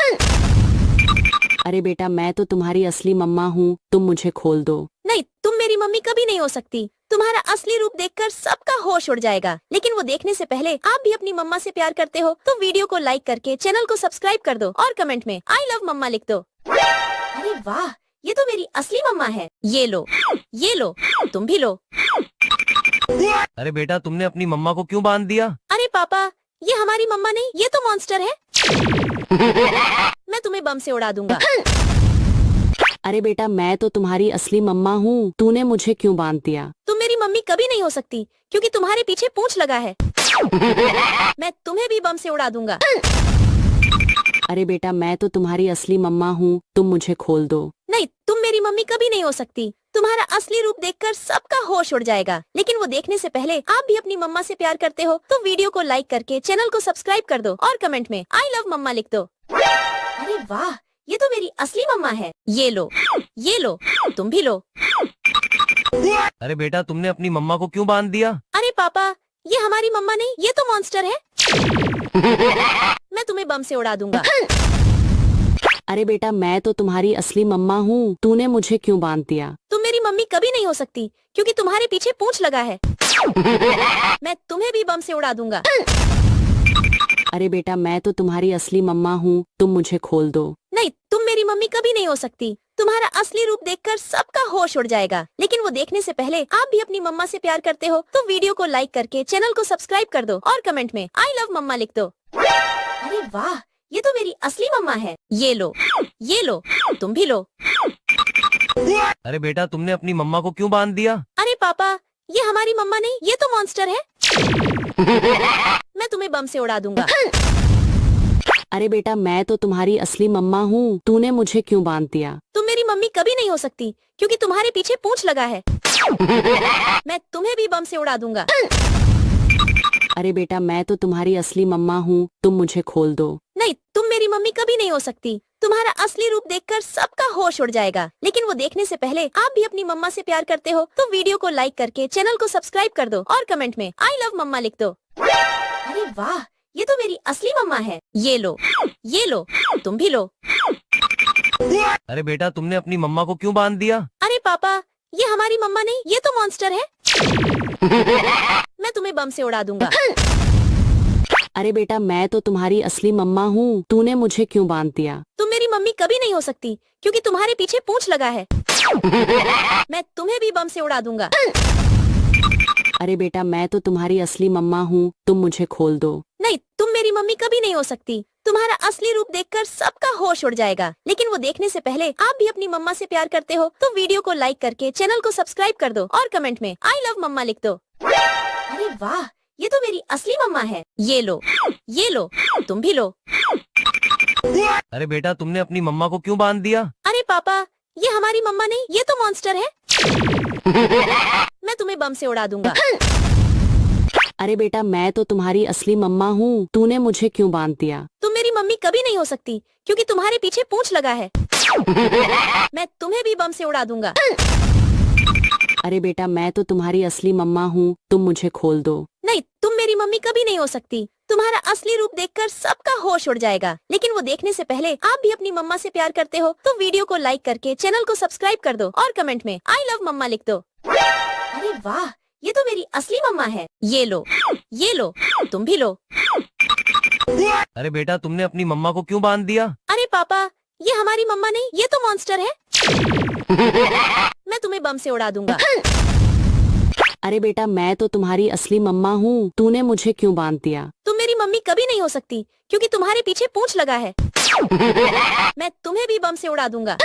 अरे बेटा मैं तो तुम्हारी असली मम्मा हूँ, तुम मुझे खोल दो। नहीं, तुम मेरी मम्मी कभी नहीं हो सकती। तुम्हारा असली रूप देखकर सबका होश उड़ जाएगा। लेकिन वो देखने से पहले आप भी अपनी मम्मा से प्यार करते हो तो वीडियो को लाइक करके चैनल को सब्सक्राइब कर दो और कमेंट में आई लव मम्मा लिख दो। अरे वाह, ये तो मेरी असली मम्मा है। ये लो, तुम भी लो। अरे बेटा तुमने अपनी मम्मा को क्यों बांध दिया? अरे पापा, ये हमारी मम्मा नहीं, ये तो मॉन्स्टर है। मैं तुम्हें बम से उड़ा दूंगा। अरे बेटा मैं तो तुम्हारी असली मम्मा हूँ, तूने मुझे क्यों बांध दिया? तुम मेरी मम्मी कभी नहीं हो सकती क्योंकि तुम्हारे पीछे पूंछ लगा है। मैं तुम्हें भी बम से उड़ा दूंगा। अरे बेटा मैं तो तुम्हारी असली मम्मा हूँ, तुम मुझे खोल दो। नहीं, तुम मेरी मम्मी कभी नहीं हो सकती। तुम्हारा असली रूप देखकर सबका होश उड़ जाएगा। लेकिन वो देखने से पहले आप भी अपनी मम्मा से प्यार करते हो तो वीडियो को लाइक करके चैनल को सब्सक्राइब कर दो और कमेंट में आई लव मम्मा लिख दो। अरे वाह, ये तो मेरी असली मम्मा है। ये लो, तुम भी लो। अरे बेटा तुमने अपनी मम्मा को क्यों बांध दिया? अरे पापा, ये हमारी मम्मा नहीं, ये तो मॉन्स्टर है। मैं तुम्हें बम से उड़ा दूंगा। अरे बेटा मैं तो तुम्हारी असली मम्मा हूँ, तूने मुझे क्यों बांध दिया? तुम मेरी मम्मी कभी नहीं हो सकती क्योंकि तुम्हारे पीछे पूंछ लगा है। मैं तुम्हें भी बम से उड़ा दूंगा। अरे बेटा मैं तो तुम्हारी असली मम्मा हूँ, तुम मुझे खोल दो। नहीं, तुम मेरी मम्मी कभी नहीं हो सकती। तुम्हारा असली रूप देखकर सबका होश उड़ जाएगा। लेकिन वो देखने से पहले आप भी अपनी मम्मा से प्यार करते हो तो वीडियो को लाइक करके चैनल को सब्सक्राइब कर दो और कमेंट में आई लव मम्मा लिख दो। अरे वाह, ये तो मेरी असली मम्मा है। ये लो, तुम भी लो। अरे बेटा तुमने अपनी मम्मा को क्यों बांध दिया? अरे पापा, ये हमारी मम्मा नहीं, ये तो मॉन्स्टर है। मैं तुम्हें बम से उड़ा दूंगा। अरे बेटा मैं तो तुम्हारी असली मम्मा हूँ, तूने मुझे क्यों बांध दिया? तुम मेरी मम्मी कभी नहीं हो सकती क्योंकि तुम्हारे पीछे पूंछ लगा है। मैं तुम्हें भी बम से उड़ा दूंगा। अरे बेटा मैं तो तुम्हारी असली मम्मा हूँ, तुम मुझे खोल दो। नहीं, तुम मेरी मम्मी कभी नहीं हो सकती। तुम्हारा असली रूप देखकर सबका होश उड़ जाएगा। लेकिन वो देखने से पहले आप भी अपनी मम्मा से प्यार करते हो तो वीडियो को लाइक करके चैनल को सब्सक्राइब कर दो और कमेंट में आई लव मम्मा लिख दो। अरे वाह, ये तो मेरी असली मम्मा है। ये लो, तुम भी लो। अरे बेटा तुमने अपनी मम्मा को क्यों बांध दिया? अरे पापा, ये हमारी मम्मा नहीं, ये तो मॉन्स्टर है। मैं तुम्हें बम से उड़ा दूंगा। अरे बेटा मैं तो तुम्हारी असली मम्मा हूँ, तूने मुझे क्यों बांध दिया? तुम मेरी मम्मी कभी नहीं हो सकती क्योंकि तुम्हारे पीछे पूंछ लगा है। मैं तुम्हें भी बम से उड़ा दूंगा। अरे बेटा मैं तो तुम्हारी असली मम्मा हूँ, तुम मुझे खोल दो। नहीं, तुम मेरी मम्मी कभी नहीं हो सकती। तुम्हारा असली रूप देखकर सबका होश उड़ जाएगा। लेकिन वो देखने से पहले आप भी अपनी मम्मा से प्यार करते हो तो वीडियो को लाइक करके चैनल को सब्सक्राइब कर दो और कमेंट में आई लव मम्मा लिख दो। अरे वाह, ये तो मेरी असली मम्मा है। ये लो, तुम भी लो। अरे बेटा तुमने अपनी मम्मा को क्यों बांध दिया? अरे पापा, ये हमारी मम्मा नहीं, ये तो मॉन्स्टर है। मैं तुम्हें बम से उड़ा दूंगा। अरे बेटा मैं तो तुम्हारी असली मम्मा हूँ, तूने मुझे क्यों बांध दिया? तुम मेरी मम्मी कभी नहीं हो सकती क्योंकि तुम्हारे पीछे पूंछ लगा है। मैं तुम्हें भी बम से उड़ा दूंगा। अरे बेटा मैं तो तुम्हारी असली मम्मा हूँ, तुम मुझे खोल दो। नहीं, तुम मेरी मम्मी कभी नहीं हो सकती। तुम्हारा असली रूप देखकर सबका होश उड़ जाएगा। लेकिन वो देखने से पहले आप भी अपनी मम्मा से प्यार करते हो तो वीडियो को लाइक करके चैनल को सब्सक्राइब कर दो और कमेंट में आई लव मम्मा लिख दो। अरे वाह, ये तो मेरी असली मम्मा है। ये लो, तुम भी लो। अरे बेटा तुमने अपनी मम्मा को क्यों बांध दिया? अरे पापा, ये हमारी मम्मा नहीं, ये तो मॉन्स्टर है। मैं तुम्हें बम से उड़ा दूंगा। अरे बेटा मैं तो तुम्हारी असली मम्मा हूँ, तूने मुझे क्यों बांध दिया? तुम मेरी मम्मी कभी नहीं हो सकती क्योंकि तुम्हारे पीछे पूंछ लगा है। मैं तुम्हें भी बम से उड़ा दूंगा।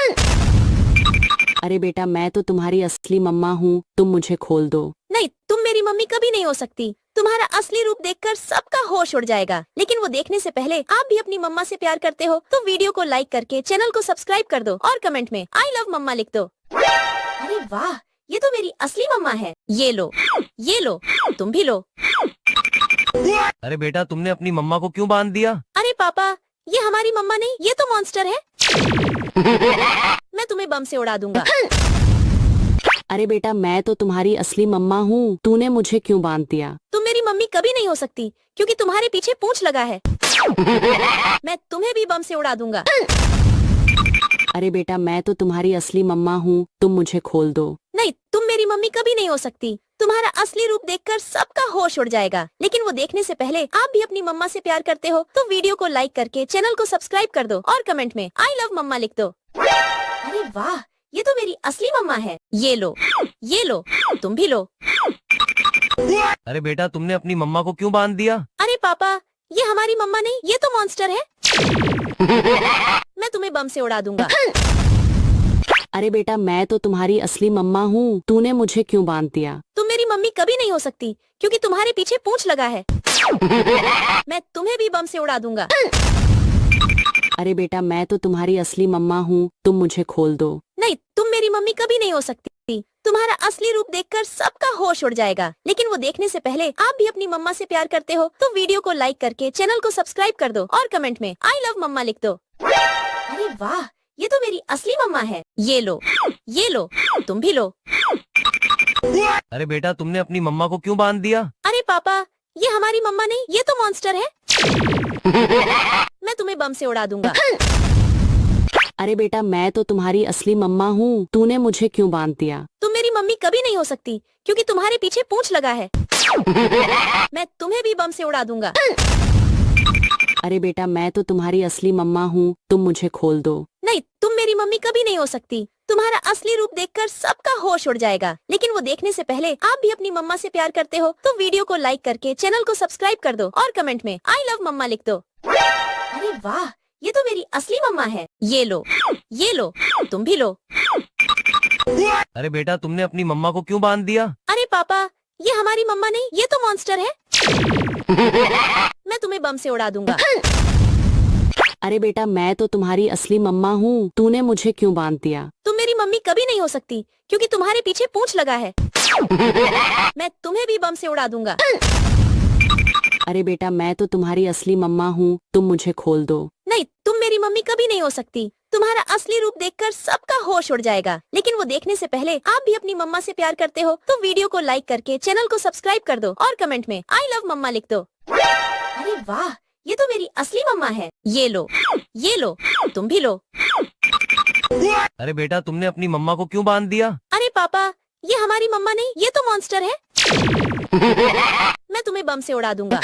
अरे बेटा मैं तो तुम्हारी असली मम्मा हूँ, तुम मुझे खोल दो। नहीं, तुम मेरी मम्मी कभी नहीं हो सकती। तुम्हारा असली रूप देखकर सबका होश उड़ जाएगा। लेकिन वो देखने से पहले आप भी अपनी मम्मा से प्यार करते हो तो वीडियो को लाइक करके चैनल को सब्सक्राइब कर दो और कमेंट में आई लव मम्मा लिख दो। अरे वाह, ये तो मेरी असली मम्मा है। ये लो, तुम भी लो। अरे बेटा तुमने अपनी मम्मा को क्यों बांध दिया? अरे पापा, ये हमारी मम्मा नहीं, ये तो मॉन्स्टर है। मैं तुम्हें बम से उड़ा दूंगा। अरे बेटा मैं तो तुम्हारी असली मम्मा हूँ, तूने मुझे क्यों बांध दिया? तुम मेरी मम्मी कभी नहीं हो सकती क्योंकि तुम्हारे पीछे पूंछ लगा है। मैं तुम्हें भी बम से उड़ा दूंगा। अरे बेटा मैं तो तुम्हारी असली मम्मा हूँ, तुम मुझे खोल दो। नहीं, तुम मेरी मम्मी कभी नहीं हो सकती। तुम्हारा असली रूप देखकर सबका होश उड़ जाएगा। लेकिन वो देखने से पहले आप भी अपनी मम्मा से प्यार करते हो तो वीडियो को लाइक करके चैनल को सब्सक्राइब कर दो और कमेंट में आई लव मम्मा लिख दो। अरे वाह, ये तो मेरी असली मम्मा है। ये लो, तुम भी लो। अरे बेटा तुमने अपनी मम्मा को क्यों बांध दिया? अरे पापा, ये हमारी मम्मा नहीं, ये तो मॉन्स्टर है। मैं तुम्हें बम से उड़ा दूंगा। अरे बेटा मैं तो तुम्हारी असली मम्मा हूँ, तूने मुझे क्यों बांध दिया? तुम मेरी मम्मी कभी नहीं हो सकती क्योंकि तुम्हारे पीछे पूंछ लगा है। मैं तुम्हें भी बम से उड़ा दूंगा। अरे बेटा मैं तो तुम्हारी असली मम्मा हूँ, तुम मुझे खोल दो। नहीं, तुम मेरी मम्मी कभी नहीं हो सकती। तुम्हारा असली रूप देखकर सबका होश उड़ जाएगा। लेकिन वो देखने से पहले आप भी अपनी मम्मा से प्यार करते हो तो वीडियो को लाइक करके चैनल को सब्सक्राइब कर दो और कमेंट में आई लव मम्मा लिख दो। अरे वाह, ये तो मेरी असली मम्मा है। ये लो, ये लो, तुम भी लो। अरे बेटा तुमने अपनी मम्मा को क्यों बांध दिया? अरे पापा, ये हमारी मम्मा नहीं, ये तो मॉन्स्टर है। मैं तुम्हें बम से उड़ा दूंगा। अरे बेटा मैं तो तुम्हारी असली मम्मा हूँ, तूने मुझे क्यों बांध दिया? तुम मेरी मम्मी कभी नहीं हो सकती क्योंकि तुम्हारे पीछे पूंछ लगा है। मैं तुम्हें भी बम से उड़ा दूंगा। अरे बेटा मैं तो तुम्हारी असली मम्मा हूँ, तुम मुझे खोल दो। नहीं, तुम मेरी मम्मी कभी नहीं हो सकती। तुम्हारा असली रूप देखकर सबका होश उड़ जाएगा। लेकिन वो देखने से पहले आप भी अपनी मम्मा से प्यार करते हो तो वीडियो को लाइक करके चैनल को सब्सक्राइब कर दो और कमेंट में आई लव मम्मा लिख दो। अरे वाह, ये तो मेरी असली मम्मा है। ये लो, ये लो, तुम भी लो। अरे बेटा तुमने अपनी मम्मा को क्यों बांध दिया? अरे पापा, ये हमारी मम्मा नहीं, ये तो मॉन्स्टर है। मैं तुम्हें बम से उड़ा दूंगा। अरे बेटा मैं तो तुम्हारी असली मम्मा हूँ, तूने मुझे क्यों बांध दिया? तुम मेरी मम्मी कभी नहीं हो सकती क्योंकि तुम्हारे पीछे पूंछ लगा है। मैं तुम्हें भी बम से उड़ा दूंगा। अरे बेटा मैं तो तुम्हारी असली मम्मा हूँ, तुम मुझे खोल दो। नहीं, तुम मेरी मम्मी कभी नहीं हो सकती। तुम्हारा असली रूप देखकर सबका होश उड़ जाएगा। लेकिन वो देखने से पहले आप भी अपनी मम्मा से प्यार करते हो तो वीडियो को लाइक करके चैनल को सब्सक्राइब कर दो और कमेंट में आई लव मम्मा लिख दो। अरे वाह, ये तो मेरी असली मम्मा है। ये लो, ये लो, तुम भी लो। अरे बेटा तुमने अपनी मम्मा को क्यों बांध दिया? अरे पापा, ये हमारी मम्मा नहीं, ये तो मॉन्स्टर है। मैं तुम्हें बम से उड़ा दूंगा।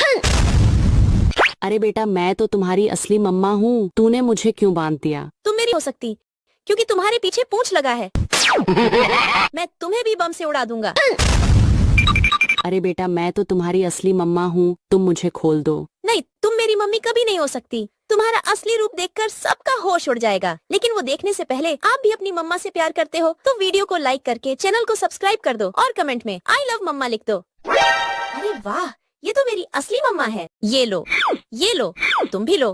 अरे बेटा मैं तो तुम्हारी असली मम्मा हूँ, तूने मुझे क्यों बांध दिया? तुम मेरी हो सकती क्योंकि तुम्हारे पीछे पूंछ लगा है। मैं तुम्हें भी बम से उड़ा दूंगा। अरे बेटा मैं तो तुम्हारी असली मम्मा हूँ, तुम मुझे खोल दो। नहीं, तुम मेरी मम्मी कभी नहीं हो सकती। तुम्हारा असली रूप देखकर सबका होश उड़ जाएगा। लेकिन वो देखने से पहले आप भी अपनी मम्मा से प्यार करते हो तो वीडियो को लाइक करके चैनल को सब्सक्राइब कर दो और कमेंट में आई लव मम्मा लिख दो। अरे वाह, ये तो मेरी असली मम्मा है। ये लो, ये लो, तुम भी लो।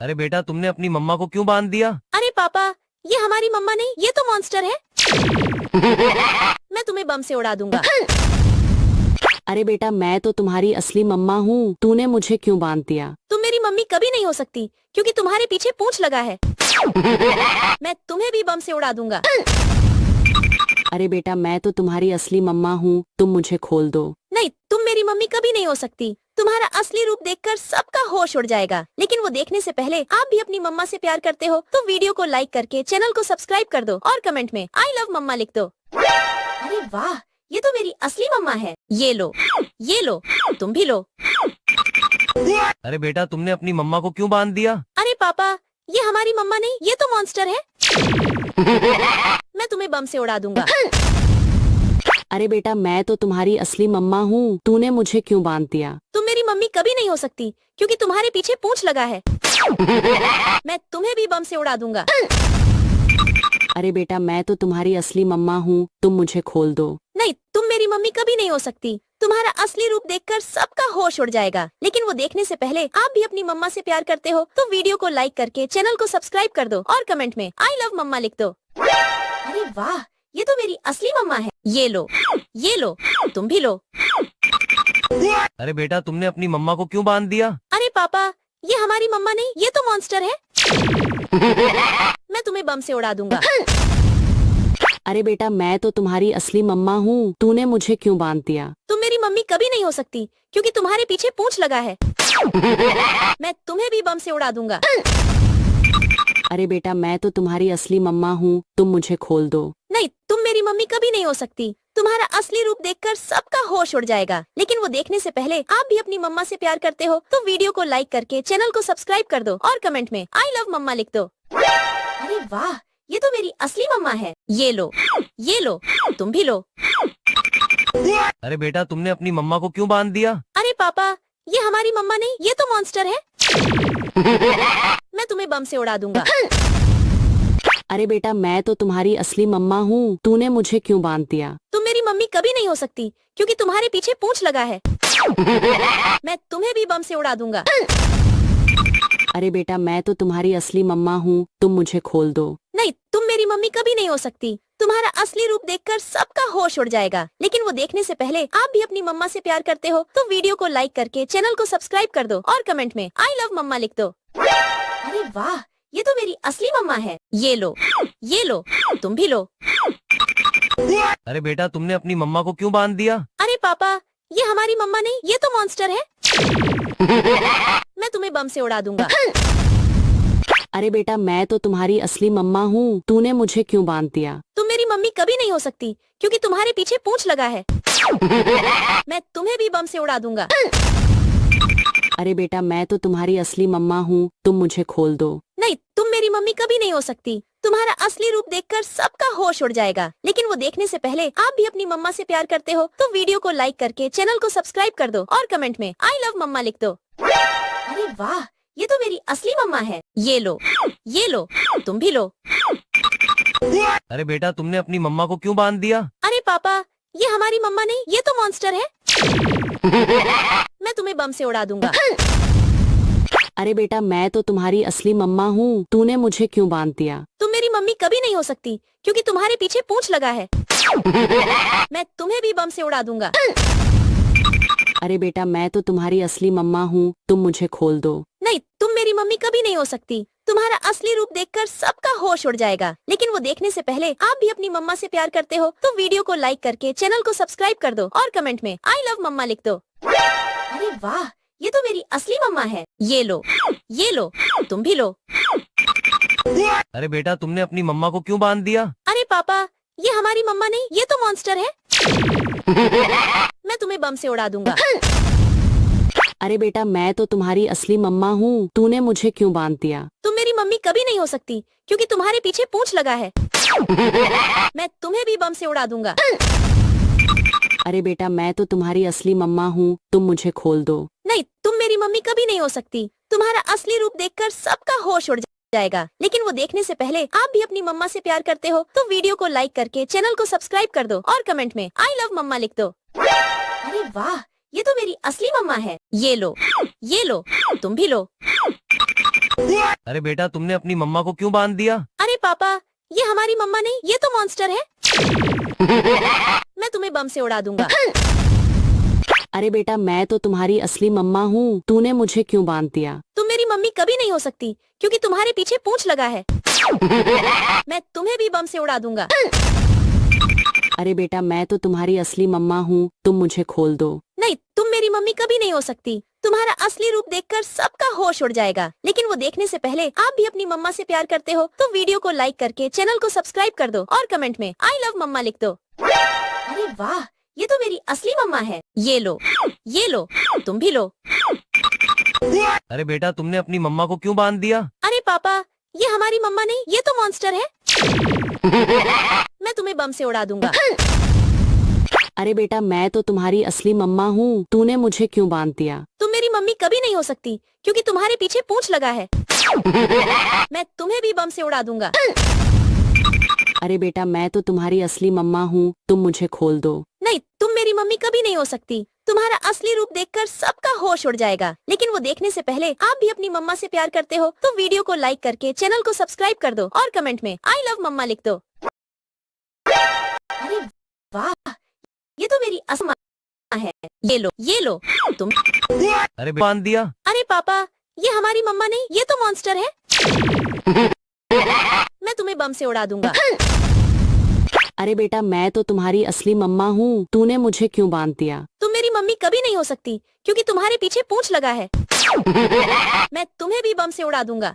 अरे बेटा तुमने अपनी मम्मा को क्यों बांध दिया? अरे पापा, ये हमारी मम्मा नहीं, ये तो मॉन्स्टर है। मैं तुम्हें बम से उड़ा दूंगा। अरे बेटा मैं तो तुम्हारी असली मम्मा हूँ, तूने मुझे क्यों बांध दिया? तुम मेरी मम्मी कभी नहीं हो सकती क्योंकि तुम्हारे पीछे पूंछ लगा है। मैं तुम्हें भी बम से उड़ा दूंगा। अरे बेटा मैं तो तुम्हारी असली मम्मा हूँ, तुम मुझे खोल दो। नहीं, तुम मेरी मम्मी कभी नहीं हो सकती। तुम्हारा असली रूप देखकर सबका होश उड़ जाएगा। लेकिन वो देखने से पहले आप भी अपनी मम्मा से प्यार करते हो तो वीडियो को लाइक करके चैनल को सब्सक्राइब कर दो और कमेंट में आई लव मम्मा लिख दो। अरे वाह, ये तो मेरी असली मम्मा है। ये लो, ये लो, तुम भी लो। अरे बेटा तुमने अपनी मम्मा को क्यों बांध दिया? अरे पापा, ये हमारी मम्मा नहीं, ये तो मॉन्स्टर है। मैं तुम्हें बम से उड़ा दूंगा। अरे बेटा मैं तो तुम्हारी असली मम्मा हूँ, तूने मुझे क्यों बांध दिया? तुम मेरी मम्मी कभी नहीं हो सकती क्योंकि तुम्हारे पीछे पूंछ लगा है। मैं तुम्हें भी बम से उड़ा दूंगा। अरे बेटा मैं तो तुम्हारी असली मम्मा हूँ, तुम मुझे खोल दो। नहीं, तुम मेरी मम्मी कभी नहीं हो सकती। तुम्हारा असली रूप देखकर सबका होश उड़ जाएगा। लेकिन वो देखने से पहले आप भी अपनी मम्मा से प्यार करते हो तो वीडियो को लाइक करके चैनल को सब्सक्राइब कर दो और कमेंट में आई लव मम्मा लिख दो। अरे वाह, ये तो मेरी असली मम्मा है। ये लो, ये लो, तुम भी लो। अरे बेटा तुमने अपनी मम्मा को क्यों बांध दिया? अरे पापा, ये हमारी मम्मा नहीं, ये तो मॉन्स्टर है। मैं तुम्हें बम से उड़ा दूंगा। अरे बेटा मैं तो तुम्हारी असली मम्मा हूँ, तूने मुझे क्यों बांध दिया? तुम मेरी मम्मी कभी नहीं हो सकती क्योंकि तुम्हारे पीछे पूंछ लगा है। मैं तुम्हें भी बम से उड़ा दूंगा। अरे बेटा मैं तो तुम्हारी असली मम्मा हूँ, तुम मुझे खोल दो। नहीं, तुम मेरी मम्मी कभी नहीं हो सकती। तुम्हारा असली रूप देखकर सबका होश उड़ जाएगा। लेकिन वो देखने से पहले आप भी अपनी मम्मा से प्यार करते हो तो वीडियो को लाइक करके चैनल को सब्सक्राइब कर दो और कमेंट में आई लव मम्मा लिख दो। अरे वाह, ये तो मेरी असली मम्मा है। ये लो, ये लो, तुम भी लो। अरे बेटा तुमने अपनी मम्मा को क्यों बांध दिया? अरे पापा, ये हमारी मम्मा नहीं, ये तो मॉन्स्टर है। मैं तुम्हें बम से उड़ा दूंगा। अरे बेटा मैं तो तुम्हारी असली मम्मा हूँ, तूने मुझे क्यों बांध दिया? तुम मेरी मम्मी कभी नहीं हो सकती क्योंकि तुम्हारे पीछे पूंछ लगा है। मैं तुम्हें भी बम से उड़ा दूंगा। अरे बेटा मैं तो तुम्हारी असली मम्मा हूँ, तुम मुझे खोल दो। नहीं, तुम मेरी मम्मी कभी नहीं हो सकती। तुम्हारा असली रूप देखकर सबका होश उड़ जाएगा। लेकिन वो देखने से पहले आप भी अपनी मम्मा से प्यार करते हो तो वीडियो को लाइक करके चैनल को सब्सक्राइब कर दो और कमेंट में आई लव मम्मा लिख दो। अरे वाह, ये तो मेरी असली मम्मा है। ये लो, तुम भी लो। अरे बेटा तुमने अपनी मम्मा को क्यों बांध दिया? अरे पापा, ये हमारी मम्मा नहीं, ये तो मॉन्स्टर है। मैं तुम्हें बम से उड़ा दूंगा। अरे बेटा मैं तो तुम्हारी असली मम्मा हूँ, तूने मुझे क्यों बांध दिया? तुम मेरी मम्मी कभी नहीं हो सकती क्योंकि तुम्हारे पीछे पूंछ लगा है। मैं तुम्हें भी बम से उड़ा दूंगा। अरे बेटा मैं तो तुम्हारी असली मम्मा हूँ, तुम मुझे खोल दो। नहीं, तुम मेरी मम्मी कभी नहीं हो सकती। तुम्हारा असली रूप देखकर सबका होश उड़ जाएगा। लेकिन वो देखने से पहले आप भी अपनी मम्मा से प्यार करते हो तो वीडियो को लाइक करके चैनल को सब्सक्राइब कर दो और कमेंट में आई लव मम्मा लिख दो। अरे वाह, ये तो मेरी असली मम्मा है। ये लो, तुम भी लो। अरे बेटा तुमने अपनी मम्मा को क्यों बांध दिया? अरे पापा, ये हमारी मम्मा नहीं, ये तो मॉन्स्टर है। मैं तुम्हें बम से उड़ा दूंगा। अरे बेटा मैं तो तुम्हारी असली मम्मा हूँ, तूने मुझे क्यों बांध दिया? तुम मेरी मम्मी कभी नहीं हो सकती क्योंकि तुम्हारे पीछे पूंछ लगा है। मैं तुम्हें भी बम से उड़ा दूंगा। अरे बेटा मैं तो तुम्हारी असली मम्मा हूँ, तुम मुझे खोल दो। नहीं, तुम मेरी मम्मी कभी नहीं हो सकती। तुम्हारा असली रूप देखकर सबका होश उड़ जाएगा। लेकिन वो देखने से पहले आप भी अपनी मम्मा से प्यार करते हो तो वीडियो को लाइक करके चैनल को सब्सक्राइब कर दो और कमेंट में आई लव मम्मा लिख दो। अरे वाह, ये तो मेरी असली मम्मा है। ये लो, तुम भी लो। अरे बेटा तुमने अपनी मम्मा को क्यों बांध दिया? अरे पापा, ये हमारी मम्मा नहीं, ये तो मॉन्स्टर है। मैं तुम्हें बम से उड़ा दूंगा। अरे बेटा मैं तो तुम्हारी असली मम्मा हूँ, तूने मुझे क्यों बांध दिया? तुम मेरी मम्मी कभी नहीं हो सकती क्योंकि तुम्हारे पीछे पूंछ लगा है। मैं तुम्हें भी बम से उड़ा दूंगा। अरे बेटा मैं तो तुम्हारी असली मम्मा हूँ, तुम मुझे खोल दो। नहीं, तुम मेरी मम्मी कभी नहीं हो सकती। तुम्हारा असली रूप देखकर सबका होश उड़ जाएगा। लेकिन वो देखने से पहले आप भी अपनी मम्मा से प्यार करते हो तो वीडियो को लाइक करके चैनल को सब्सक्राइब कर दो और कमेंट में आई लव मम्मा लिख दो। अरे वाह, ये तो मेरी असली मम्मा है। ये लो, तुम भी लो। अरे बेटा तुमने अपनी मम्मा को क्यों बांध दिया? अरे पापा, ये हमारी मम्मा नहीं, ये तो मॉन्स्टर है। मैं तुम्हें बम से उड़ा दूंगा। अरे बेटा मैं तो तुम्हारी असली मम्मा हूँ, तूने मुझे क्यों बांध दिया? तुम मेरी मम्मी कभी नहीं हो सकती क्योंकि तुम्हारे पीछे पूंछ लगा है। मैं तुम्हें भी बम से उड़ा दूंगा। अरे बेटा मैं तो तुम्हारी असली मम्मा हूँ, तुम मुझे खोल दो। नहीं, तुम मेरी मम्मी कभी नहीं हो सकती। तुम्हारा असली रूप देखकर सबका होश उड़ जाएगा। लेकिन वो देखने से पहले आप भी अपनी मम्मा से प्यार करते हो तो वीडियो को लाइक करके चैनल को सब्सक्राइब कर दो और कमेंट में आई लव मम्मा लिख दो। अरे वाह, ये तो मेरी असली मम्मा है। ये लो, तुम भी लो। अरे बेटा तुमने अपनी मम्मा को क्यों बांध दिया? अरे पापा, ये हमारी मम्मा नहीं, ये तो मॉन्स्टर है। मैं तुम्हें बम से उड़ा दूंगा। अरे बेटा मैं तो तुम्हारी असली मम्मा हूँ, तूने मुझे क्यों बांध दिया? तुम मेरी मम्मी कभी नहीं हो सकती क्योंकि तुम्हारे पीछे पूंछ लगा है। मैं तुम्हें भी बम से उड़ा दूंगा। अरे बेटा मैं तो तुम्हारी असली मम्मा हूँ, तुम मुझे खोल दो। नहीं, तुम मेरी मम्मी कभी नहीं हो सकती। तुम्हारा असली रूप देखकर सबका होश उड़ जाएगा। लेकिन वो देखने से पहले आप भी अपनी मम्मा से प्यार करते हो तो वीडियो को लाइक करके चैनल को सब्सक्राइब कर दो और कमेंट में आई लव मम्मा लिख दो। अरे वाह, ये तो मेरी असली मम्मा है। ये लो, तुम। अरे बांध दिया। अरे पापा, ये हमारी मम्मा नहीं, ये तो मॉन्स्टर है। मैं तुम्हें बम से उड़ा दूंगा। अरे बेटा मैं तो तुम्हारी असली मम्मा हूँ, तूने मुझे क्यों बांध दिया? तुम मेरी मम्मी कभी नहीं हो सकती क्योंकि तुम्हारे पीछे पूंछ लगा है। मैं तुम्हें भी बम से उड़ा दूंगा।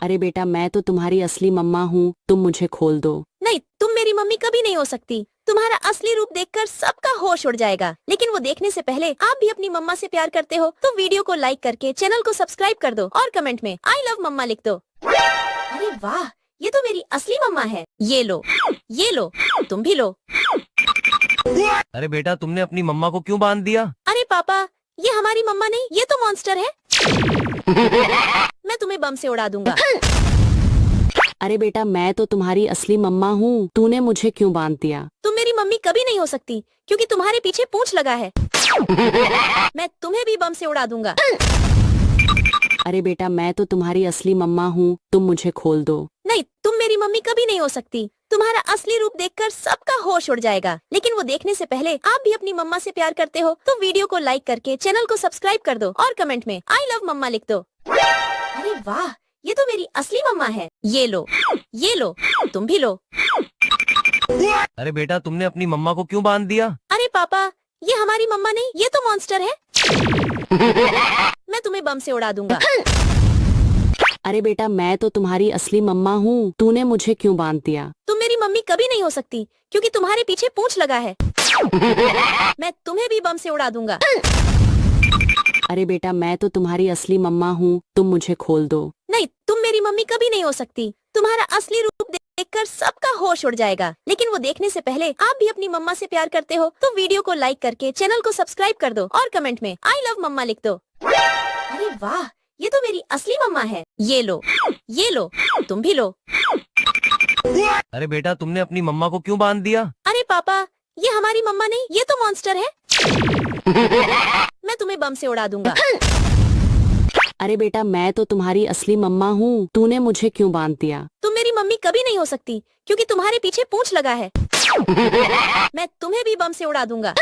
अरे बेटा मैं तो तुम्हारी असली मम्मा हूँ, तुम मुझे खोल दो। नहीं, तुम मेरी मम्मी कभी नहीं हो सकती। तुम्हारा असली रूप देखकर सबका होश उड़ जाएगा। लेकिन वो देखने से पहले आप भी अपनी मम्मा से प्यार करते हो तो वीडियो को लाइक करके चैनल को सब्सक्राइब कर दो और कमेंट में आई लव मम्मा लिख दो। अरे वाह, ये तो मेरी असली मम्मा है। ये लो, तुम भी लो। अरे बेटा तुमने अपनी मम्मा को क्यों बांध दिया? अरे पापा, ये हमारी मम्मा नहीं, ये तो मॉन्स्टर है। मैं तुम्हें बम से उड़ा दूंगा। अरे बेटा मैं तो तुम्हारी असली मम्मा हूँ, तूने मुझे क्यों बांध दिया? तुम मेरी मम्मी कभी नहीं हो सकती क्योंकि तुम्हारे पीछे पूंछ लगा है। मैं तुम्हें भी बम से उड़ा दूंगा। अरे बेटा मैं तो तुम्हारी असली मम्मा हूँ, तुम मुझे खोल दो। नहीं, तुम मेरी मम्मी कभी नहीं हो सकती। तुम्हारा असली रूप देखकर सबका होश उड़ जाएगा, लेकिन वो देखने से पहले आप भी अपनी मम्मा से प्यार करते हो तो वीडियो को लाइक करके चैनल को सब्सक्राइब कर दो और कमेंट में आई लव मम्मा लिख दो। अरे वाह, ये तो मेरी असली मम्मा है। ये लो, तुम भी लो। अरे बेटा तुमने अपनी मम्मा को क्यों बांध दिया? अरे पापा, ये हमारी मम्मा नहीं, ये तो मॉन्स्टर है। मैं तुम्हें बम से उड़ा दूंगा। अरे बेटा मैं तो तुम्हारी असली मम्मा हूँ, तूने मुझे क्यों बांध दिया? तुम मेरी मम्मी कभी नहीं हो सकती क्योंकि तुम्हारे पीछे पूंछ लगा है। मैं तुम्हें भी बम से उड़ा दूंगा। अरे बेटा मैं तो तुम्हारी असली मम्मा हूँ, तुम मुझे खोल दो। नहीं, तुम मेरी मम्मी कभी नहीं हो सकती। तुम्हारा असली रूप देखकर सबका होश उड़ जाएगा, लेकिन वो देखने से पहले आप भी अपनी मम्मा से प्यार करते हो तो वीडियो को लाइक करके चैनल को सब्सक्राइब कर दो और कमेंट में आई लव मम्मा लिख दो। अरे वाह, ये तो मेरी असली मम्मा है। ये लो, तुम भी लो। अरे बेटा तुमने अपनी मम्मा को क्यों बांध दिया? अरे पापा, ये हमारी मम्मा नहीं, ये तो मॉन्स्टर है। मैं तुम्हें बम से उड़ा दूंगा। अरे बेटा मैं तो तुम्हारी असली मम्मा हूँ, तूने मुझे क्यों बांध दिया? तुम मेरी मम्मी कभी नहीं हो सकती क्योंकि तुम्हारे पीछे पूंछ लगा है। मैं तुम्हें भी बम से उड़ा दूंगा।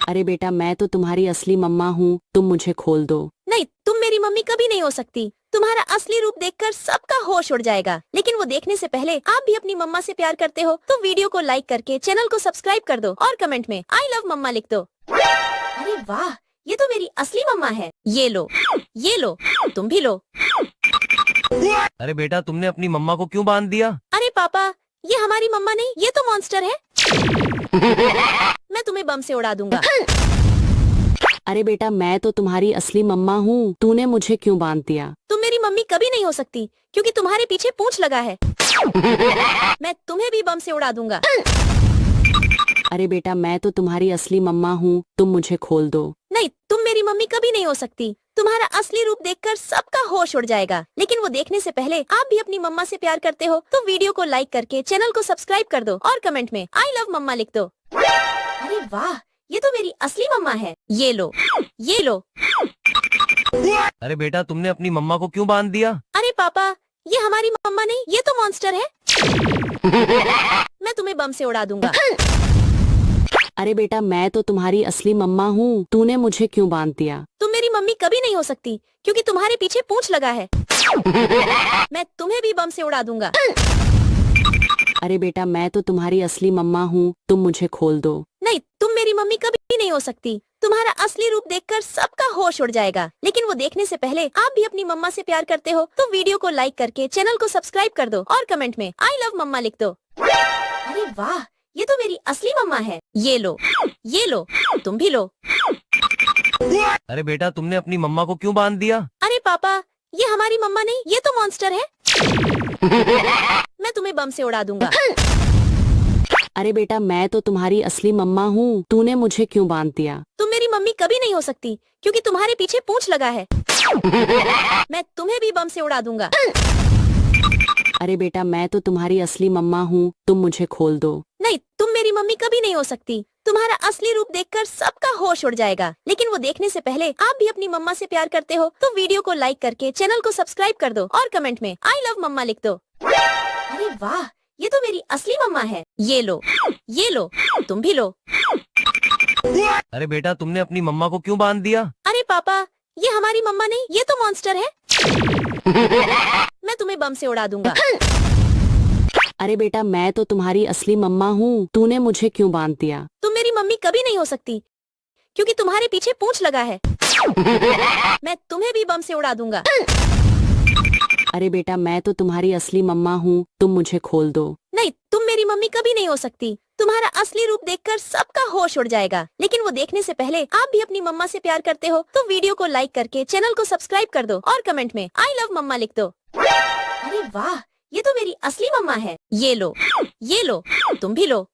अरे बेटा मैं तो तुम्हारी असली मम्मा हूँ, तुम मुझे खोल दो। नहीं, तुम मेरी मम्मी कभी नहीं हो सकती। तुम्हारा असली रूप देखकर सबका होश उड़ जाएगा, लेकिन वो देखने से पहले आप भी अपनी मम्मा से प्यार करते हो तो वीडियो को लाइक करके चैनल को सब्सक्राइब कर दो और कमेंट में आई लव मम्मा लिख दो। अरे वाह, ये तो मेरी असली मम्मा है। ये लो, तुम भी लो। अरे बेटा तुमने अपनी मम्मा को क्यों बांध दिया? अरे पापा, ये हमारी मम्मा नहीं, ये तो मॉन्स्टर है। मैं तुम्हें बम से उड़ा दूंगा। अरे बेटा मैं तो तुम्हारी असली मम्मा हूँ, तूने मुझे क्यों बांध दिया? तुम मेरी मम्मी कभी नहीं हो सकती क्योंकि तुम्हारे पीछे पूंछ लगा है। मैं तुम्हें भी बम से उड़ा दूंगा। अरे बेटा मैं तो तुम्हारी असली मम्मा हूँ, तुम मुझे खोल दो। नहीं, तुम मेरी मम्मी कभी नहीं हो सकती। तुम्हारा असली रूप देखकर सबका होश उड़ जाएगा, लेकिन वो देखने से पहले आप भी अपनी मम्मा से प्यार करते हो तो वीडियो को लाइक करके चैनल को सब्सक्राइब कर दो और कमेंट में आई लव मम्मा लिख दो। अरे वाह, ये तो मेरी असली मम्मा है। ये लो। अरे बेटा तुमने अपनी मम्मा को क्यों बांध दिया? अरे पापा, ये हमारी मम्मा नहीं, ये तो मॉन्स्टर है। मैं तुम्हें बम से उड़ा दूंगा। अरे बेटा मैं तो तुम्हारी असली मम्मा हूँ, तूने मुझे क्यों बांध दिया? तुम मेरी मम्मी कभी नहीं हो सकती क्योंकि तुम्हारे पीछे पूंछ लगा है। मैं तुम्हें भी बम से उड़ा दूंगा। अरे बेटा मैं तो तुम्हारी असली मम्मा हूँ, तुम मुझे खोल दो। नहीं, तुम मेरी मम्मी कभी नहीं हो सकती। तुम्हारा असली रूप देखकर सबका होश उड़ जाएगा, लेकिन वो देखने से पहले आप भी अपनी मम्मा से प्यार करते हो तो वीडियो को लाइक करके चैनल को सब्सक्राइब कर दो और कमेंट में आई लव मम्मा लिख दो। अरे वाह, ये तो मेरी असली मम्मा है। ये लो, तुम भी लो। अरे बेटा तुमने अपनी मम्मा को क्यों बांध दिया? अरे पापा, ये हमारी मम्मा नहीं, ये तो मॉन्स्टर है। मैं तुम्हें बम से उड़ा दूंगा। अरे बेटा मैं तो तुम्हारी असली मम्मा हूँ, तूने मुझे क्यों बांध दिया? तुम मेरी मम्मी कभी नहीं हो सकती क्योंकि तुम्हारे पीछे पूंछ लगा है। मैं तुम्हें भी बम से उड़ा दूंगा। अरे बेटा मैं तो तुम्हारी असली मम्मा हूँ, तुम मुझे खोल दो। नहीं, तुम मेरी मम्मी कभी नहीं हो सकती। तुम्हारा असली रूप देखकर सबका होश उड़ जाएगा, लेकिन वो देखने से पहले आप भी अपनी मम्मा से प्यार करते हो तो वीडियो को लाइक करके चैनल को सब्सक्राइब कर दो और कमेंट में आई लव मम्मा लिख दो। अरे वाह, ये तो मेरी असली मम्मा है। ये लो, तुम भी लो। अरे बेटा तुमने अपनी मम्मा को क्यों बांध दिया? अरे पापा, ये हमारी मम्मा नहीं, ये तो मॉन्स्टर है। मैं तुम्हें बम से उड़ा दूंगा। अरे बेटा मैं तो तुम्हारी असली मम्मा हूँ, तूने मुझे क्यों बांध दिया? तुम मेरी मम्मी कभी नहीं हो सकती क्योंकि तुम्हारे पीछे पूंछ लगा है। मैं तुम्हें भी बम से उड़ा दूंगा। अरे बेटा मैं तो तुम्हारी असली मम्मा हूँ, तुम मुझे खोल दो। नहीं, तुम मेरी मम्मी कभी नहीं हो सकती। तुम्हारा असली रूप देखकर सबका होश उड़ जाएगा, लेकिन वो देखने से पहले आप भी अपनी मम्मा से प्यार करते हो तो वीडियो को लाइक करके चैनल को सब्सक्राइब कर दो और कमेंट में आई लव मम्मा लिख दो। अरे वाह, ये तो मेरी असली मम्मा है। ये लो, तुम भी लो।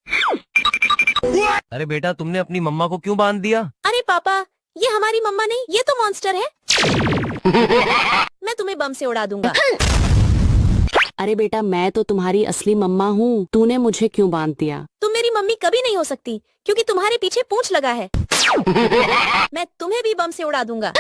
अरे बेटा तुमने अपनी मम्मा को क्यों बांध दिया? अरे पापा, ये हमारी मम्मा नहीं, ये तो मॉन्स्टर है। मैं तुम्हें बम से उड़ा दूंगा। अरे बेटा मैं तो तुम्हारी असली मम्मा हूँ, तूने मुझे क्यों बांध दिया? तुम मेरी मम्मी कभी नहीं हो सकती क्योंकि तुम्हारे पीछे पूंछ लगा है। मैं तुम्हें भी बम से उड़ा दूंगा।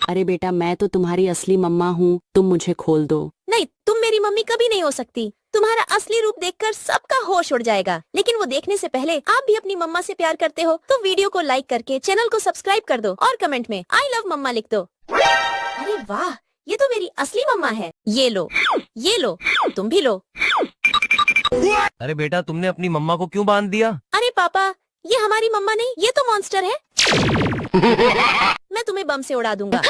अरे बेटा मैं तो तुम्हारी असली मम्मा हूँ, तुम मुझे खोल दो। नहीं, तुम मेरी मम्मी कभी नहीं हो सकती। तुम्हारा असली रूप देखकर सबका होश उड़ जाएगा। लेकिन वो देखने से पहले आप भी अपनी मम्मा से प्यार करते हो तो वीडियो को लाइक करके चैनल को सब्सक्राइब कर दो और कमेंट में आई लव मम्मा लिख दो। अरे वाह, ये तो मेरी असली मम्मा है। ये लो, तुम भी लो। अरे बेटा तुमने अपनी मम्मा को क्यों बांध दिया? अरे पापा, ये हमारी मम्मा नहीं, ये तो मॉन्स्टर है। मैं तुम्हें बम से उड़ा दूंगा।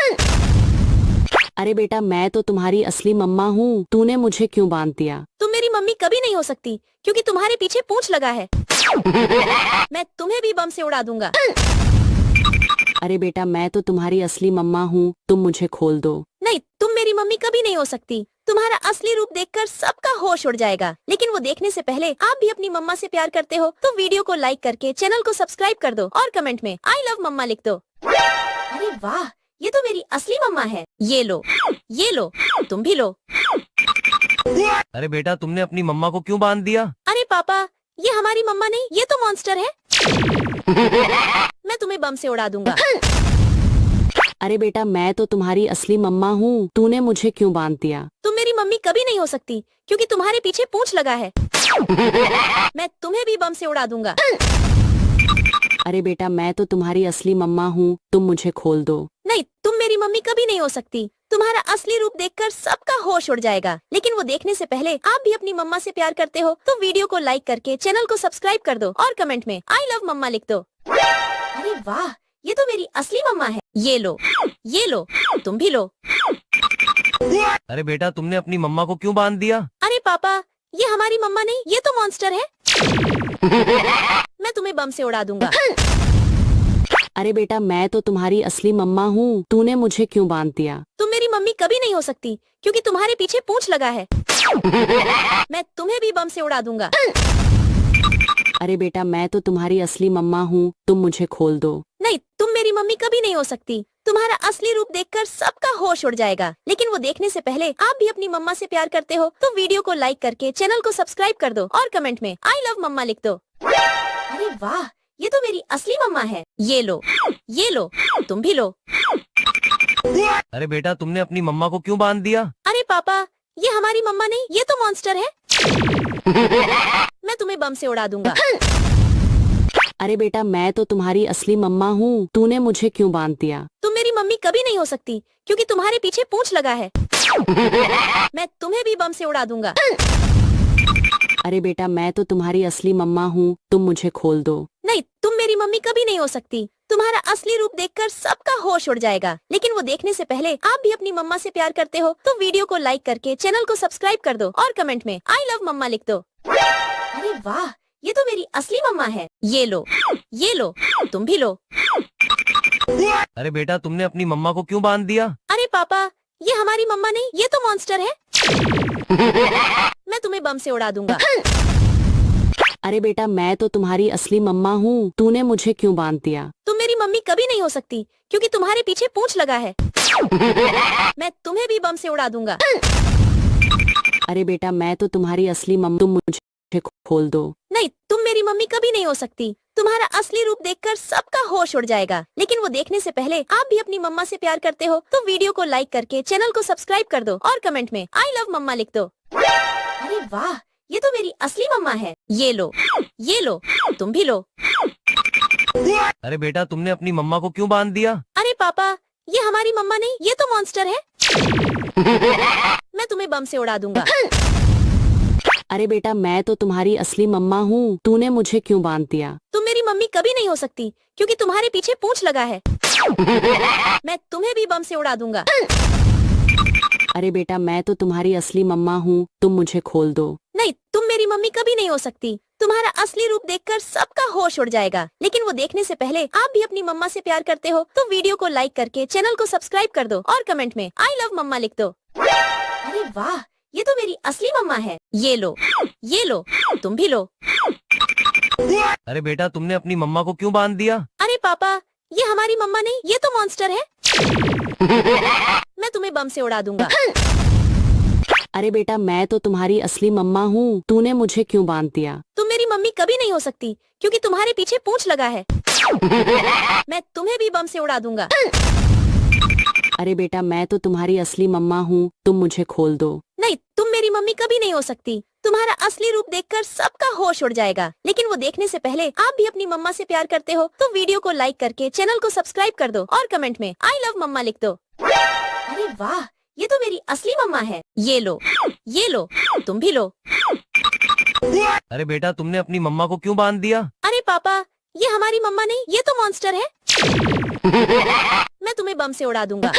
अरे बेटा मैं तो तुम्हारी असली मम्मा हूँ, तूने मुझे क्यों बांध दिया? तुम मेरी मम्मी कभी नहीं हो सकती क्योंकि तुम्हारे पीछे पूंछ लगा है। मैं तुम्हें भी बम से उड़ा दूंगा। अरे बेटा मैं तो तुम्हारी असली मम्मा हूँ, तुम मुझे खोल दो। नहीं, तुम मेरी मम्मी कभी नहीं हो सकती। तुम्हारा असली रूप देखकर सबका होश उड़ जाएगा। लेकिन वो देखने से पहले आप भी अपनी मम्मा से प्यार करते हो तो वीडियो को लाइक करके चैनल को सब्सक्राइब कर दो और कमेंट में आई लव मम्मा लिख दो। अरे वाह, ये तो मेरी असली मम्मा है। ये लो, तुम भी लो। अरे बेटा तुमने अपनी मम्मा को क्यों बांध दिया? अरे पापा, ये हमारी मम्मा नहीं, ये तो मॉन्स्टर है। मैं तुम्हें बम से उड़ा दूंगा। अरे बेटा मैं तो तुम्हारी असली मम्मा हूँ, तूने मुझे क्यों बांध दिया? तुम मेरी मम्मी कभी नहीं हो सकती क्योंकि तुम्हारे पीछे पूंछ लगा है। मैं तुम्हें भी बम से उड़ा दूंगा। अरे बेटा मैं तो तुम्हारी असली मम्मा हूँ, तुम मुझे खोल दो। नहीं, तुम मेरी मम्मी कभी नहीं हो सकती। तुम्हारा असली रूप देखकर सबका होश उड़ जाएगा। लेकिन वो देखने से पहले आप भी अपनी मम्मा से प्यार करते हो तो वीडियो को लाइक करके चैनल को सब्सक्राइब कर दो और कमेंट में आई लव मम्मा लिख दो। अरे वाह, ये तो मेरी असली मम्मा है। ये लो, तुम भी लो। अरे बेटा तुमने अपनी मम्मा को क्यों बांध दिया? अरे पापा, ये हमारी मम्मा नहीं, ये तो मॉन्स्टर है। मैं तुम्हें बम से उड़ा दूंगा। अरे बेटा मैं तो तुम्हारी असली मम्मा हूँ, तूने मुझे क्यों बांध दिया? तुम मेरी मम्मी कभी नहीं हो सकती क्योंकि तुम्हारे पीछे पूंछ लगा है। मैं तुम्हें भी बम से उड़ा दूंगा। अरे बेटा मैं तो तुम्हारी असली मम्मा हूँ, तुम मुझे खोल दो। नहीं, तुम मेरी मम्मी कभी नहीं हो सकती। तुम्हारा असली रूप देखकर सबका होश उड़ जाएगा। लेकिन वो देखने से पहले आप भी अपनी मम्मा से प्यार करते हो तो वीडियो को लाइक करके चैनल को सब्सक्राइब कर दो और कमेंट में आई लव मम्मा लिख दो। अरे वाह, ये तो मेरी असली मम्मा है। ये लो, तुम भी लो। अरे बेटा तुमने अपनी मम्मा को क्यों बांध दिया? अरे पापा, ये हमारी मम्मा नहीं, ये तो मॉन्स्टर है। मैं तुम्हें बम से उड़ा दूंगा। अरे बेटा मैं तो तुम्हारी असली मम्मा हूँ, तूने मुझे क्यों बांध दिया? तुम मेरी मम्मी कभी नहीं हो सकती क्योंकि तुम्हारे पीछे पूंछ लगा है। मैं तुम्हें भी बम से उड़ा दूंगा। अरे बेटा मैं तो तुम्हारी असली मम्मा हूँ, तुम मुझे खोल दो। नहीं, तुम मेरी मम्मी कभी नहीं हो सकती। तुम्हारा असली रूप देखकर सबका होश उड़ जाएगा। लेकिन वो देखने से पहले आप भी अपनी मम्मा से प्यार करते हो तो वीडियो को लाइक करके चैनल को सब्सक्राइब कर दो और कमेंट में आई लव मम्मा लिख दो। अरे वाह, ये तो मेरी असली मम्मा है। ये लो, तुम भी लो। अरे बेटा तुमने अपनी मम्मा को क्यों बांध दिया? अरे पापा, ये हमारी मम्मा नहीं, ये तो मॉन्स्टर है। मैं तुम्हें बम से उड़ा दूंगा। अरे बेटा मैं तो तुम्हारी असली मम्मा हूँ, तूने मुझे क्यों बांध दिया? तुम मेरी मम्मी कभी नहीं हो सकती क्योंकि तुम्हारे पीछे पूंछ लगा है। मैं तुम्हें भी बम से उड़ा दूंगा। अरे बेटा मैं तो तुम्हारी असली मम्मा, तुम मुझे खोल दो। नहीं, तुम मेरी मम्मी कभी नहीं हो सकती। तुम्हारा असली रूप देखकर सबका होश उड़ जाएगा। लेकिन वो देखने से पहले आप भी अपनी मम्मा से प्यार करते हो तो वीडियो को लाइक करके चैनल को सब्सक्राइब कर दो और कमेंट में आई लव मम्मा लिख दो। अरे वाह, ये तो मेरी असली मम्मा है। ये लो, तुम भी लो। अरे बेटा तुमने अपनी मम्मा को क्यों बांध दिया? अरे पापा, ये हमारी मम्मा नहीं, ये तो मॉन्स्टर है। मैं तुम्हें बम से उड़ा दूंगा। अरे बेटा मैं तो तुम्हारी असली मम्मा हूँ, तूने मुझे क्यों बांध दिया? तुम मेरी मम्मी कभी नहीं हो सकती क्योंकि तुम्हारे पीछे पूंछ लगा है। मैं तुम्हें भी बम से उड़ा दूंगा। अरे बेटा मैं तो तुम्हारी असली मम्मा हूँ, तुम मुझे खोल दो। नहीं, तुम मेरी मम्मी कभी नहीं हो सकती। तुम्हारा असली रूप देखकर सबका होश उड़ जाएगा। लेकिन वो देखने से पहले आप भी अपनी मम्मा से प्यार करते हो तो वीडियो को लाइक करके चैनल को सब्सक्राइब कर दो और कमेंट में आई लव मम्मा लिख दो। अरे वाह, ये तो मेरी असली मम्मा है। ये लो, तुम भी लो। अरे बेटा तुमने अपनी मम्मा को क्यों बांध दिया? अरे पापा, ये हमारी मम्मा नहीं, ये तो मॉन्स्टर है। मैं तुम्हें बम से उड़ा दूंगा। अरे बेटा मैं तो तुम्हारी असली मम्मा हूँ, तूने मुझे क्यों बांध दिया? तुम मेरी मम्मी कभी नहीं हो सकती क्योंकि तुम्हारे पीछे पूंछ लगा है। मैं तुम्हें भी बम से उड़ा दूंगा। अरे बेटा मैं तो तुम्हारी असली मम्मा हूँ, तुम मुझे खोल दो। नहीं, तुम मेरी मम्मी कभी नहीं हो सकती। तुम्हारा असली रूप देखकर सबका होश उड़ जाएगा। लेकिन वो देखने से पहले आप भी अपनी मम्मा से प्यार करते हो तो वीडियो को लाइक करके चैनल को सब्सक्राइब कर दो और कमेंट में आई लव मम्मा लिख दो। अरे वाह, ये तो मेरी असली मम्मा है। ये लो, तुम भी लो। अरे बेटा तुमने अपनी मम्मा को क्यों बांध दिया? अरे पापा, ये हमारी मम्मा नहीं, ये तो मॉन्स्टर है। मैं तुम्हें बम से उड़ा दूंगा।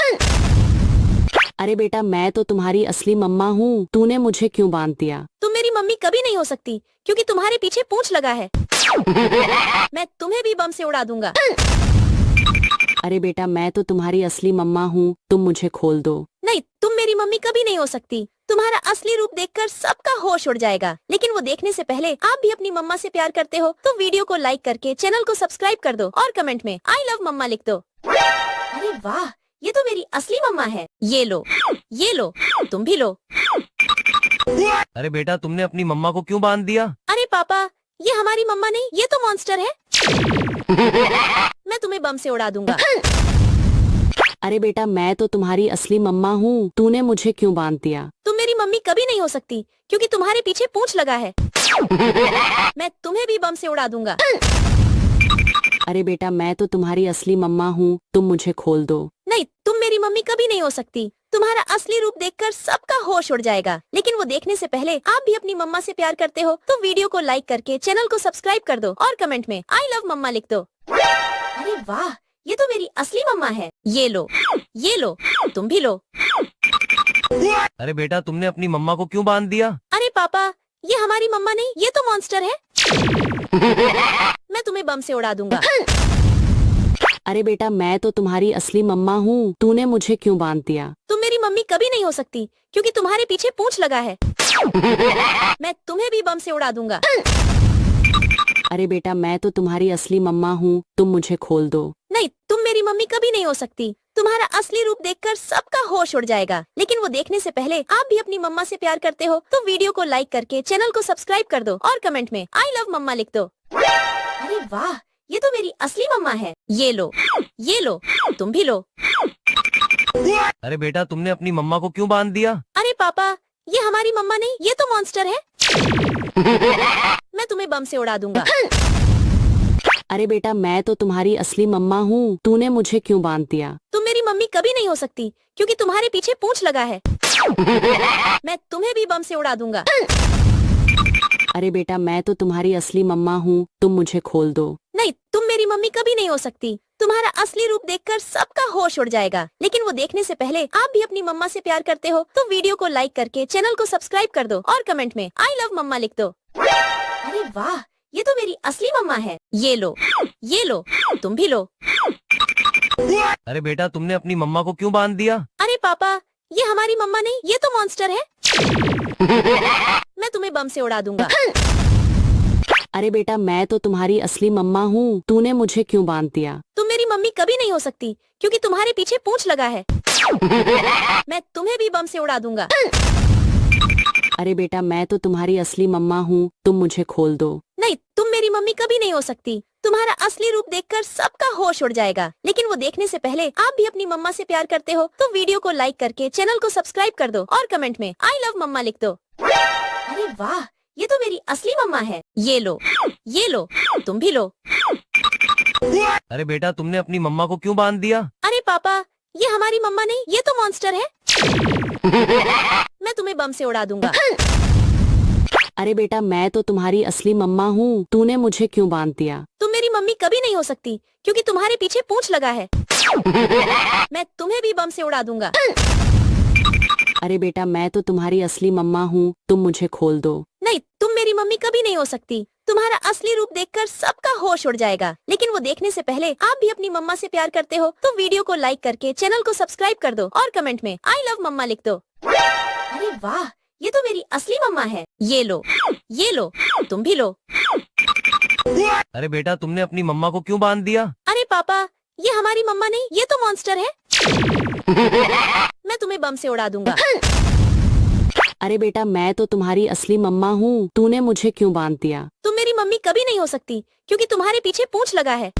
अरे बेटा मैं तो तुम्हारी असली मम्मा हूँ, तूने मुझे क्यों बांध दिया? तुम मेरी मम्मी कभी नहीं हो सकती क्योंकि तुम्हारे पीछे पूंछ लगा है। मैं तुम्हें भी बम से उड़ा दूंगा। अरे बेटा मैं तो तुम्हारी असली मम्मा हूँ, तुम मुझे खोल दो। नहीं, तुम मेरी मम्मी कभी नहीं हो सकती। तुम्हारा असली रूप देखकर सबका होश उड़ जाएगा। लेकिन वो देखने से पहले आप भी अपनी मम्मा से प्यार करते हो तो वीडियो को लाइक करके चैनल को सब्सक्राइब कर दो और कमेंट में आई लव मम्मा लिख दो। अरे वाह, ये तो मेरी असली मम्मा है। ये लो, तुम भी लो। अरे बेटा तुमने अपनी मम्मा को क्यों बांध दिया? अरे पापा, ये हमारी मम्मा नहीं, ये तो मॉन्स्टर है। मैं तुम्हें बम से उड़ा दूंगा। अरे बेटा मैं तो तुम्हारी असली मम्मा हूँ, तूने मुझे क्यों बांध दिया? तुम मेरी मम्मी कभी नहीं हो सकती क्योंकि तुम्हारे पीछे पूंछ लगा है। मैं तुम्हें भी बम से उड़ा दूंगा। अरे बेटा मैं तो तुम्हारी असली मम्मा हूँ, तुम मुझे खोल दो। नहीं, तुम मेरी मम्मी कभी नहीं हो सकती। तुम्हारा असली रूप देखकर सबका होश उड़ जाएगा। लेकिन वो देखने से पहले आप भी अपनी मम्मा से प्यार करते हो तो वीडियो को लाइक करके चैनल को सब्सक्राइब कर दो और कमेंट में आई लव मम्मा लिख दो। अरे वाह, ये तो मेरी असली मम्मा है। ये लो, तुम भी लो। अरे बेटा तुमने अपनी मम्मा को क्यों बांध दिया? अरे पापा, ये हमारी मम्मा नहीं, ये तो मॉन्स्टर है। मैं तुम्हें बम से उड़ा दूंगा। अरे बेटा मैं तो तुम्हारी असली मम्मा हूँ, तूने मुझे क्यों बांध दिया? तुम मेरी मम्मी कभी नहीं हो सकती क्योंकि तुम्हारे पीछे पूंछ लगा है। मैं तुम्हें भी बम से उड़ा दूंगा। अरे बेटा मैं तो तुम्हारी असली मम्मा हूँ, तुम मुझे खोल दो। नहीं, तुम मेरी मम्मी कभी नहीं हो सकती। तुम्हारा असली रूप देखकर सबका होश उड़ जाएगा। लेकिन वो देखने से पहले आप भी अपनी मम्मा से प्यार करते हो तो वीडियो को लाइक करके चैनल को सब्सक्राइब कर दो और कमेंट में आई लव मम्मा लिख दो। अरे वाह, ये तो मेरी असली मम्मा है। ये लो, तुम भी लो। अरे बेटा तुमने अपनी मम्मा को क्यों बांध दिया? अरे पापा, ये हमारी मम्मा नहीं, ये तो मॉन्स्टर है। मैं तुम्हें बम से उड़ा दूंगा। अरे बेटा मैं तो तुम्हारी असली मम्मा हूँ, तूने मुझे क्यों बांध दिया? तुम मेरी मम्मी कभी नहीं हो सकती क्योंकि तुम्हारे पीछे पूंछ लगा है। मैं तुम्हें भी बम से उड़ा दूंगा। अरे बेटा मैं तो तुम्हारी असली मम्मा हूँ, तुम मुझे खोल दो। नहीं, तुम मेरी मम्मी कभी नहीं हो सकती। तुम्हारा असली रूप देखकर सबका होश उड़ जाएगा। लेकिन वो देखने से पहले आप भी अपनी मम्मा से प्यार करते हो तो वीडियो को लाइक करके चैनल को सब्सक्राइब कर दो और कमेंट में आई लव मम्मा लिख दो। अरे वाह, ये तो मेरी असली मम्मा है। ये लो, तुम भी लो। अरे बेटा तुमने अपनी मम्मा को क्यों बांध दिया? अरे पापा, ये हमारी मम्मा नहीं, ये तो मॉन्स्टर है। मैं तुम्हें बम से उड़ा दूंगा। अरे बेटा मैं तो तुम्हारी असली मम्मा हूँ, तूने मुझे क्यों बांध दिया? तुम मेरी मम्मी कभी नहीं हो सकती क्योंकि तुम्हारे पीछे पूंछ लगा है। मैं तुम्हें भी बम से उड़ा दूंगा। अरे बेटा मैं तो तुम्हारी असली मम्मा हूँ, तुम मुझे खोल दो। नहीं, तुम मेरी मम्मी कभी नहीं हो सकती। तुम्हारा असली रूप देखकर सबका होश उड़ जाएगा। लेकिन वो देखने से पहले आप भी अपनी मम्मा से प्यार करते हो तो वीडियो को लाइक करके चैनल को सब्सक्राइब कर दो और कमेंट में आई लव मम्मा लिख दो। अरे वाह, ये तो मेरी असली मम्मा है। ये लो, तुम भी लो। अरे बेटा तुमने अपनी मम्मा को क्यों बांध दिया? अरे पापा, ये हमारी मम्मा नहीं, ये तो मॉन्स्टर है। मैं तुम्हें बम से उड़ा दूंगा। अरे बेटा मैं तो तुम्हारी असली मम्मा हूँ, तूने मुझे क्यों बांध दिया? तुम मेरी मम्मी कभी नहीं हो सकती क्योंकि तुम्हारे पीछे पूंछ लगा है। मैं तुम्हें भी बम से उड़ा दूंगा। अरे बेटा मैं तो तुम्हारी असली मम्मा हूँ, तुम मुझे खोल दो। नहीं, तुम मेरी मम्मी कभी नहीं हो सकती। तुम्हारा असली रूप देखकर सबका होश उड़ जाएगा। लेकिन वो देखने से पहले आप भी अपनी मम्मा से प्यार करते हो तो वीडियो को लाइक करके चैनल को सब्सक्राइब कर दो और कमेंट में आई लव मम्मा लिख दो। अरे वाह, ये तो मेरी असली मम्मा है। ये लो, तुम भी लो। अरे बेटा तुमने अपनी मम्मा को क्यों बांध दिया? अरे पापा, ये हमारी मम्मा नहीं, ये तो मॉन्स्टर है। मैं तुम्हें बम से उड़ा दूंगा। अरे बेटा मैं तो तुम्हारी असली मम्मा हूँ, तूने मुझे क्यों बांध दिया? तुम मेरी मम्मी कभी नहीं हो सकती क्योंकि तुम्हारे पीछे पूंछ लगा है।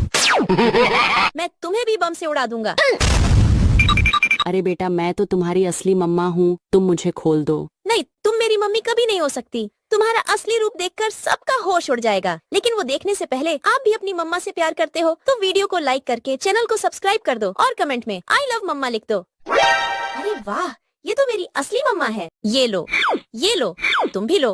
मैं तुम्हें भी बम से उड़ा दूंगा। अरे बेटा मैं तो तुम्हारी असली मम्मा हूँ, तुम मुझे खोल दो। नहीं, तुम मेरी मम्मी कभी नहीं हो सकती। तुम्हारा असली रूप देखकर सबका होश उड़ जाएगा। लेकिन वो देखने से पहले आप भी अपनी मम्मा से प्यार करते हो तो वीडियो को लाइक करके चैनल को सब्सक्राइब कर दो और कमेंट में आई लव मम्मा लिख दो। अरे वाह, ये तो मेरी असली मम्मा है। ये लो, तुम भी लो।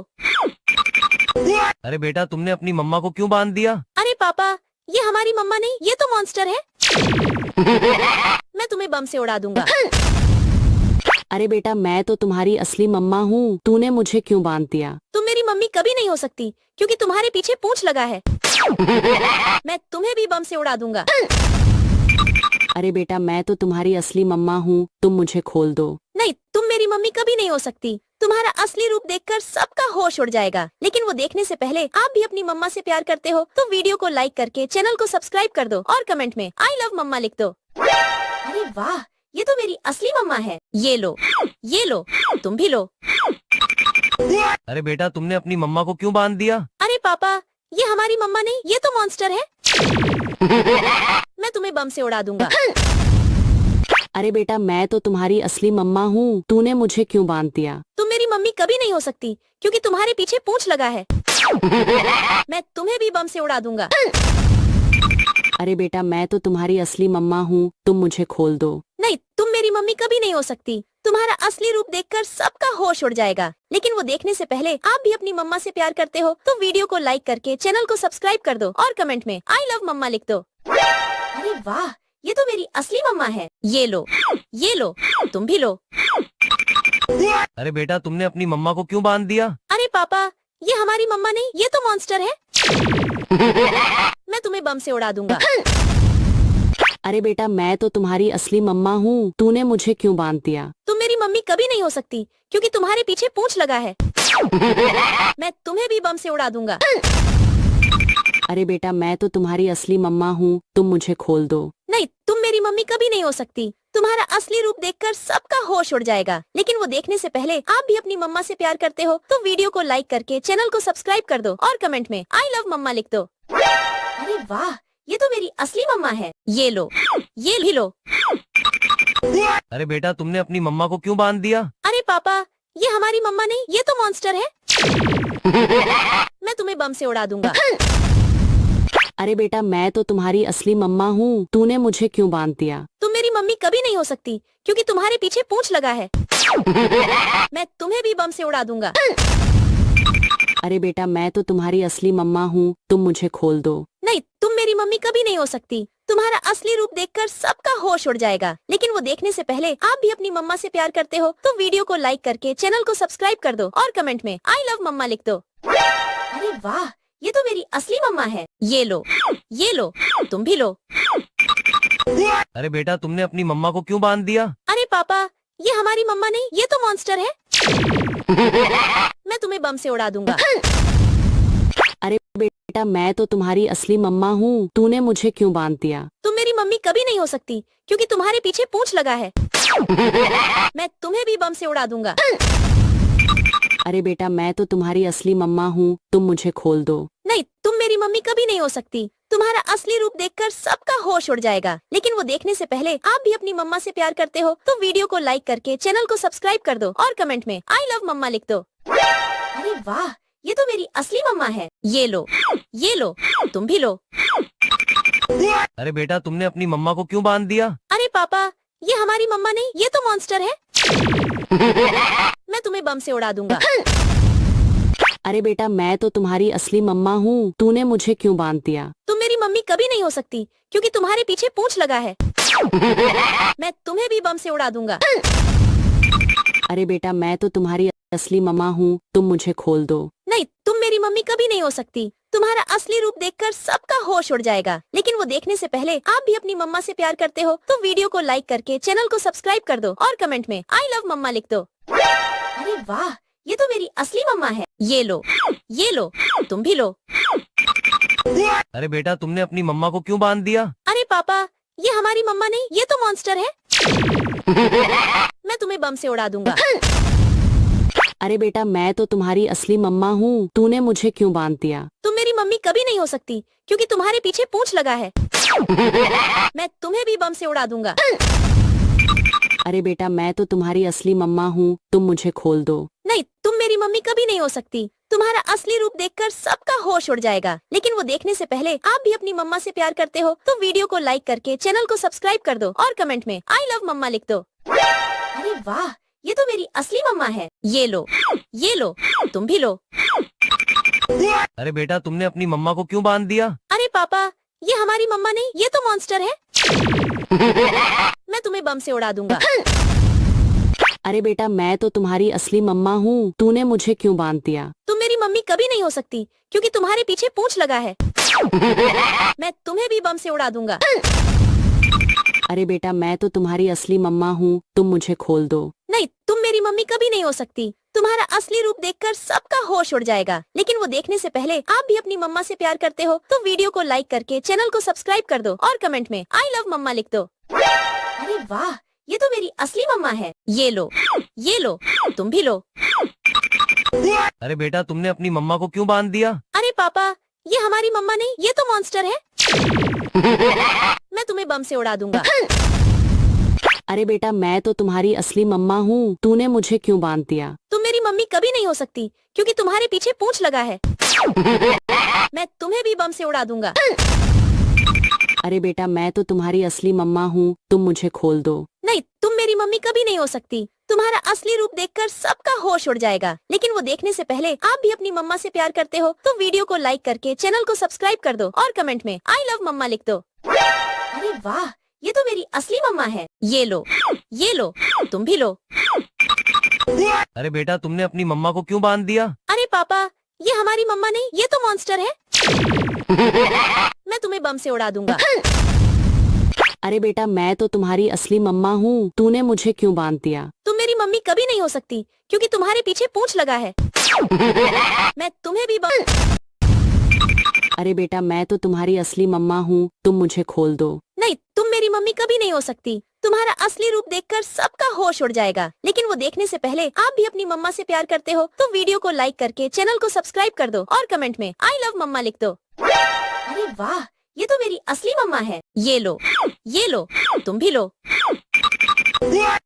अरे बेटा तुमने अपनी मम्मा को क्यों बांध दिया? अरे पापा, ये हमारी मम्मा नहीं, ये तो मॉन्स्टर है। मैं तुम्हें बम से उड़ा दूंगा। अरे बेटा मैं तो तुम्हारी असली मम्मा हूँ, तूने मुझे क्यों बांध दिया? तुम मेरी मम्मी कभी नहीं हो सकती क्योंकि तुम्हारे पीछे पूंछ लगा है। मैं तुम्हें भी बम से उड़ा दूंगा। अरे बेटा मैं तो तुम्हारी असली मम्मा हूँ, तुम मुझे खोल दो। नहीं, तुम मेरी मम्मी कभी नहीं हो सकती। तुम्हारा असली रूप देखकर सबका होश उड़ जाएगा। लेकिन वो देखने से पहले आप भी अपनी मम्मा से प्यार करते हो तो वीडियो को लाइक करके चैनल को सब्सक्राइब कर दो और कमेंट में आई लव मम्मा लिख दो। अरे वाह, ये तो मेरी असली मम्मा है। ये लो, तुम भी लो। अरे बेटा तुमने अपनी मम्मा को क्यों बांध दिया? अरे पापा, ये हमारी मम्मा नहीं, ये तो मॉन्स्टर है। मैं तुम्हें बम से उड़ा दूंगा। अरे बेटा मैं तो तुम्हारी असली मम्मा हूँ, तूने मुझे क्यों बांध दिया? तुम मेरी मम्मी कभी नहीं हो सकती क्योंकि तुम्हारे पीछे पूंछ लगा है। मैं तुम्हें भी बम से उड़ा दूंगा। अरे बेटा मैं तो तुम्हारी असली मम्मा हूँ, तुम मुझे खोल दो। नहीं, तुम मेरी मम्मी कभी नहीं हो सकती। तुम्हारा असली रूप देखकर सबका होश उड़ जाएगा। लेकिन वो देखने से पहले आप भी अपनी मम्मा से प्यार करते हो तो वीडियो को लाइक करके चैनल को सब्सक्राइब कर दो और कमेंट में आई लव मम्मा लिख दो। अरे वाह, ये तो मेरी असली मम्मा है। ये लो, तुम भी लो। अरे बेटा तुमने अपनी मम्मा को क्यों बांध दिया? अरे पापा, ये हमारी मम्मा नहीं, ये तो मॉन्स्टर है। मैं तुम्हें बम से उड़ा दूंगा। अरे बेटा मैं तो तुम्हारी असली मम्मा हूँ, तूने मुझे क्यों बांध दिया? तुम मेरी मम्मी कभी नहीं हो सकती क्योंकि तुम्हारे पीछे पूंछ लगा है। मैं तुम्हें भी बम से उड़ा दूंगा। अरे बेटा मैं तो तुम्हारी असली मम्मा हूँ, तुम मुझे खोल दो। नहीं, तुम मेरी मम्मी कभी नहीं हो सकती। तुम्हारा असली रूप देखकर सबका होश उड़ जाएगा। लेकिन वो देखने से पहले आप भी अपनी मम्मा से प्यार करते हो तो वीडियो को लाइक करके चैनल को सब्सक्राइब कर दो और कमेंट में आई लव मम्मा लिख दो। अरे वाह, ये तो मेरी असली मम्मा है। ये लो, भी लो। अरे बेटा तुमने अपनी मम्मा को क्यों बांध दिया? अरे पापा, ये हमारी मम्मा नहीं, ये तो मॉन्स्टर है। मैं तुम्हें बम से उड़ा दूंगा। अरे बेटा मैं तो तुम्हारी असली मम्मा हूँ, तूने मुझे क्यों बांध दिया? तुम मेरी मम्मी कभी नहीं हो सकती क्योंकि तुम्हारे पीछे पूंछ लगा है। मैं तुम्हें भी बम से उड़ा दूंगा। अरे बेटा मैं तो तुम्हारी असली मम्मा हूँ, तुम मुझे खोल दो। नहीं, तुम मेरी मम्मी कभी नहीं हो सकती। तुम्हारा असली रूप देखकर सबका होश उड़ जाएगा। लेकिन वो देखने से पहले आप भी अपनी मम्मा से प्यार करते हो तो वीडियो को लाइक करके चैनल को सब्सक्राइब कर दो और कमेंट में आई लव मम्मा लिख दो। अरे वाह, ये तो मेरी असली मम्मा है। ये लो, तुम भी लो। अरे बेटा तुमने अपनी मम्मा को क्यों बांध दिया? अरे पापा, ये हमारी मम्मा नहीं, ये तो मॉन्स्टर है। मैं तुम्हें बम से उड़ा दूंगा। अरे बेटा मैं तो तुम्हारी असली मम्मा हूँ, तूने मुझे क्यों बांध दिया? तुम मेरी मम्मी कभी नहीं हो सकती क्योंकि तुम्हारे पीछे पूंछ लगा है। मैं तुम्हें भी बम से उड़ा दूंगा। अरे बेटा मैं तो तुम्हारी असली मम्मा हूँ, तुम मुझे खोल दो। नहीं, तुम मेरी मम्मी कभी नहीं हो सकती। तुम्हारा असली रूप देखकर सबका होश उड़ जाएगा। लेकिन वो देखने से पहले आप भी अपनी मम्मा से प्यार करते हो तो वीडियो को लाइक करके चैनल को सब्सक्राइब कर दो और कमेंट में आई लव मम्मा लिख दो। अरे वाह, ये तो मेरी असली मम्मा है। ये लो, तुम भी लो। अरे बेटा तुमने अपनी मम्मा को क्यों बांध दिया? अरे पापा, ये हमारी मम्मा नहीं, ये तो मॉन्स्टर है। मैं तुम्हें बम से उड़ा दूंगा। अरे बेटा मैं तो तुम्हारी असली मम्मा हूँ, तूने मुझे क्यों बांध दिया? तुम मेरी मम्मी कभी नहीं हो सकती क्योंकि तुम्हारे पीछे पूंछ लगा है। मैं तुम्हें भी बम से उड़ा दूंगा। अरे बेटा मैं तो तुम्हारी असली मम्मा हूँ, तुम मुझे खोल दो। नहीं, तुम मेरी मम्मी कभी नहीं हो सकती। तुम्हारा असली रूप देखकर सबका होश उड़ जाएगा। लेकिन वो देखने से पहले आप भी अपनी मम्मा से प्यार करते हो तो वीडियो को लाइक करके चैनल को सब्सक्राइब कर दो और कमेंट में आई लव मम्मा लिख दो। अरे वाह, ये तो मेरी असली मम्मा है। ये लो, तुम भी लो। अरे बेटा तुमने अपनी मम्मा को क्यों बांध दिया? अरे पापा, ये हमारी मम्मा नहीं, ये तो मॉन्स्टर है। मैं तुम्हें बम से उड़ा दूंगा। अरे बेटा मैं तो तुम्हारी असली मम्मा हूँ, तूने मुझे क्यों बांध दिया? तुम मेरी मम्मी कभी नहीं हो सकती क्योंकि तुम्हारे पीछे पूंछ लगा है। मैं तुम्हें भी बम से उड़ा दूंगा। अरे बेटा मैं तो तुम्हारी असली मम्मा हूँ, तुम मुझे खोल दो। नहीं, तुम मेरी मम्मी कभी नहीं हो सकती। तुम्हारा असली रूप देखकर सबका होश उड़ जाएगा। लेकिन वो देखने से पहले आप भी अपनी मम्मा से प्यार करते हो तो वीडियो को लाइक करके चैनल को सब्सक्राइब कर दो और कमेंट में आई लव मम्मा लिख दो। अरे वाह, ये तो मेरी असली मम्मा है। ये लो, तुम भी लो। अरे बेटा तुमने अपनी मम्मा को क्यों बांध दिया? अरे पापा, ये हमारी मम्मा नहीं, ये तो मॉन्स्टर है। मैं तुम्हें बम से उड़ा दूंगा। अरे बेटा मैं तो तुम्हारी असली मम्मा हूँ, तूने मुझे क्यों बांध दिया? तुम मेरी मम्मी कभी नहीं हो सकती क्योंकि तुम्हारे पीछे पूंछ लगा है। मैं तुम्हें भी बम से उड़ा दूंगा। अरे बेटा मैं तो तुम्हारी असली मम्मा हूँ, तुम मुझे खोल दो। नहीं, तुम मेरी मम्मी कभी नहीं हो सकती। तुम्हारा असली रूप देखकर सबका होश उड़ जाएगा। लेकिन वो देखने से पहले आप भी अपनी मम्मा से प्यार करते हो तो वीडियो को लाइक करके चैनल को सब्सक्राइब कर दो और कमेंट में आई लव मम्मा लिख दो। अरे वाह, ये तो मेरी असली मम्मा है। ये लो, तुम भी लो। अरे बेटा तुमने अपनी मम्मा को क्यों बांध दिया? अरे पापा, ये हमारी मम्मा नहीं, ये तो मॉन्स्टर है। मैं तुम्हें बम से उड़ा दूंगा। अरे बेटा मैं तो तुम्हारी असली मम्मा हूँ, तूने मुझे क्यों बांध दिया? तुम मेरी मम्मी कभी नहीं हो सकती क्योंकि तुम्हारे पीछे पूंछ लगा है। मैं तुम्हें भी बम से उड़ा दूंगा। अरे बेटा मैं तो तुम्हारी असली मम्मा हूँ, तुम मुझे खोल दो। नहीं, तुम मेरी मम्मी कभी नहीं हो सकती। तुम्हारा असली रूप देखकर सबका होश उड़ जाएगा। लेकिन वो देखने से पहले आप भी अपनी मम्मा से प्यार करते हो तो वीडियो को लाइक करके चैनल को सब्सक्राइब कर दो और कमेंट में आई लव मम्मा लिख दो। अरे वाह, ये तो मेरी असली मम्मा है। ये लो, तुम भी लो। अरे बेटा तुमने अपनी मम्मा को क्यों बांध दिया? अरे पापा, ये हमारी मम्मा नहीं, ये तो मॉन्स्टर है। मैं तुम्हें बम से उड़ा दूंगा। अरे बेटा मैं तो तुम्हारी असली मम्मा हूँ, तूने मुझे क्यों बांध दिया? तुम मेरी मम्मी कभी नहीं हो सकती क्योंकि तुम्हारे पीछे पूंछ लगा है। मैं तुम्हें भी बम। अरे बेटा मैं तो तुम्हारी असली मम्मा हूँ, तुम मुझे खोल दो। नहीं, तुम मेरी मम्मी कभी नहीं हो सकती। तुम्हारा असली रूप देखकर सबका होश उड़ जाएगा। लेकिन वो देखने से पहले आप भी अपनी मम्मा से प्यार करते हो तो वीडियो को लाइक करके चैनल को सब्सक्राइब कर दो और कमेंट में आई लव मम्मा लिख दो। अरे वाह, ये तो मेरी असली मम्मा है। ये लो, तुम भी लो।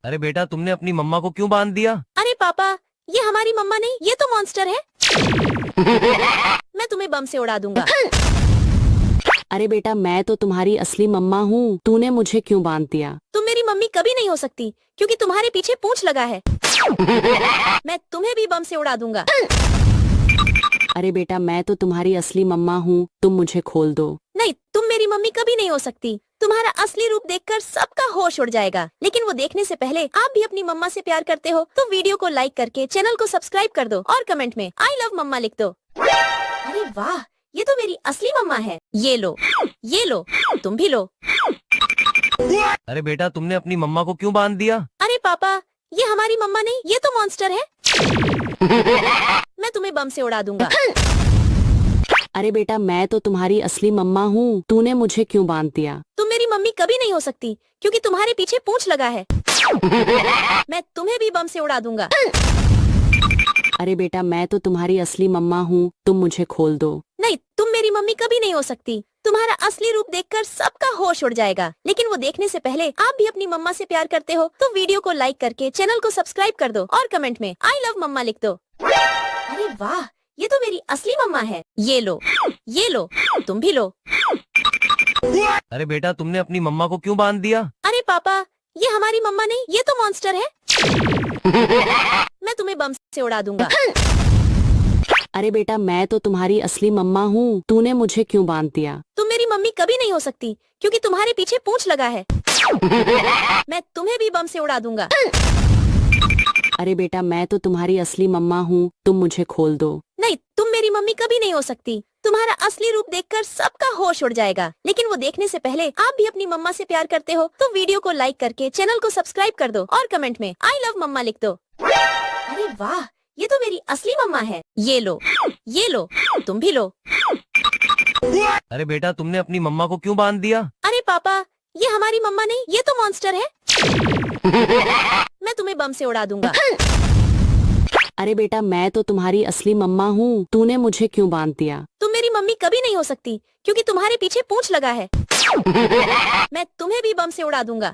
अरे बेटा तुमने अपनी मम्मा को क्यों बांध दिया? अरे पापा, ये हमारी मम्मा नहीं, ये तो मॉन्स्टर है। मैं तुम्हें बम से उड़ा दूंगा। अरे बेटा मैं तो तुम्हारी असली मम्मा हूँ, तूने मुझे क्यों बांध दिया? तुम मेरी मम्मी कभी नहीं हो सकती क्योंकि तुम्हारे पीछे पूंछ लगा है। मैं तुम्हें भी बम से उड़ा दूंगा। अरे बेटा मैं तो तुम्हारी असली मम्मा हूँ, तुम मुझे खोल दो। नहीं, तुम मेरी मम्मी कभी नहीं हो सकती। तुम्हारा असली रूप देखकर सबका होश उड़ जाएगा। लेकिन वो देखने से पहले आप भी अपनी मम्मा से प्यार करते हो तो वीडियो को लाइक करके चैनल को सब्सक्राइब कर दो और कमेंट में आई लव मम्मा लिख दो। अरे वाह, ये तो मेरी असली मम्मा है। ये लो, तुम भी लो। अरे बेटा तुमने अपनी मम्मा को क्यों बांध दिया? अरे पापा, ये हमारी मम्मा नहीं, ये तो मॉन्स्टर है। मैं तुम्हें बम से उड़ा दूंगा। अरे बेटा मैं तो तुम्हारी असली मम्मा हूँ, तूने मुझे क्यों बांध दिया? तुम मेरी मम्मी कभी नहीं हो सकती क्योंकि तुम्हारे पीछे पूंछ लगा है। मैं तुम्हें भी बम से उड़ा दूंगा। अरे बेटा मैं तो तुम्हारी असली मम्मा हूँ, तुम मुझे खोल दो। नहीं, तुम मेरी मम्मी कभी नहीं हो सकती। तुम्हारा असली रूप देखकर सबका होश उड़ जाएगा। लेकिन वो देखने से पहले आप भी अपनी मम्मा से प्यार करते हो तो वीडियो को लाइक करके चैनल को सब्सक्राइब कर दो और कमेंट में आई लव मम्मा लिख दो। अरे वाह, ये तो मेरी असली मम्मा है। ये लो, तुम भी लो। अरे बेटा तुमने अपनी मम्मा को क्यों बांध दिया? अरे पापा, ये हमारी मम्मा नहीं, ये तो मॉन्स्टर है। मैं तुम्हें बम से उड़ा दूंगा। अरे बेटा मैं तो तुम्हारी असली मम्मा हूँ, तूने मुझे क्यों बांध दिया? तुम मेरी मम्मी कभी नहीं हो सकती क्योंकि तुम्हारे पीछे पूंछ लगा है। मैं तुम्हें भी बम से उड़ा दूंगा। अरे बेटा मैं तो तुम्हारी असली मम्मा हूँ, तुम मुझे खोल दो। नहीं, तुम मेरी मम्मी कभी नहीं हो सकती। तुम्हारा असली रूप देखकर सबका होश उड़ जाएगा। लेकिन वो देखने से पहले आप भी अपनी मम्मा से प्यार करते हो तो वीडियो को लाइक करके चैनल को सब्सक्राइब कर दो और कमेंट में आई लव मम्मा लिख दो। अरे वाह, ये तो मेरी असली मम्मा है। ये लो, तुम भी लो। अरे बेटा तुमने अपनी मम्मा को क्यों बांध दिया? अरे पापा, ये हमारी मम्मा नहीं, ये तो मॉन्स्टर है। मैं तुम्हें बम से उड़ा दूंगा। अरे बेटा मैं तो तुम्हारी असली मम्मा हूँ, तूने मुझे क्यों बांध दिया? तुम मेरी मम्मी कभी नहीं हो सकती क्योंकि तुम्हारे पीछे पूंछ लगा है। मैं तुम्हें भी बम से उड़ा दूंगा।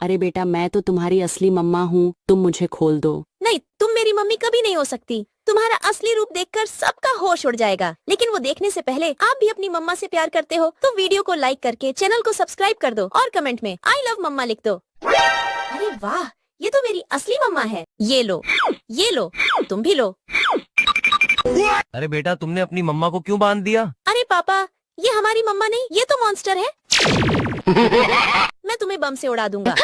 अरे बेटा मैं तो तुम्हारी असली मम्मा हूँ, तुम मुझे खोल दो। नहीं, तुम मेरी मम्मी कभी नहीं हो सकती। तुम्हारा असली रूप देखकर सबका होश उड़ जाएगा। लेकिन वो देखने से पहले आप भी अपनी मम्मा से प्यार करते हो तो वीडियो को लाइक करके चैनल को सब्सक्राइब कर दो और कमेंट में आई लव मम्मा लिख दो। अरे वाह, ये तो मेरी असली मम्मा है। ये लो, तुम भी लो। अरे बेटा तुमने अपनी मम्मा को क्यों बांध दिया? अरे पापा, ये हमारी मम्मा नहीं, ये तो मॉन्स्टर है। मैं तुम्हें बम से उड़ा दूंगा।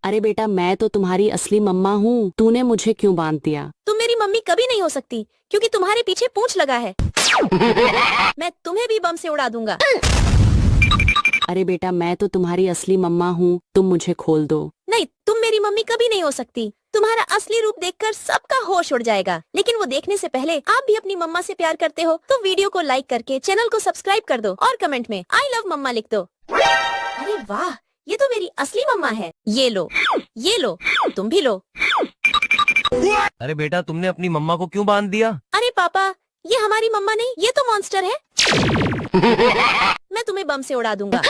अरे बेटा मैं तो तुम्हारी असली मम्मा हूँ, तूने मुझे क्यों बांध दिया? तुम मेरी मम्मी कभी नहीं हो सकती क्योंकि तुम्हारे पीछे पूंछ लगा है। मैं तुम्हें भी बम से उड़ा दूंगा। अरे बेटा मैं तो तुम्हारी असली मम्मा हूँ, तुम मुझे खोल दो। नहीं, तुम मेरी मम्मी कभी नहीं हो सकती। तुम्हारा असली रूप देखकर सबका होश उड़ जाएगा। लेकिन वो देखने से पहले आप भी अपनी मम्मा से प्यार करते हो तो वीडियो को लाइक करके चैनल को सब्सक्राइब कर दो और कमेंट में आई लव मम्मा लिख दो। अरे वाह, ये तो मेरी असली मम्मा है। ये लो, तुम भी लो। अरे बेटा तुमने अपनी मम्मा को क्यों बांध दिया? अरे पापा, ये हमारी मम्मा नहीं, ये तो मॉन्स्टर है। मैं तुम्हें बम से उड़ा दूंगा।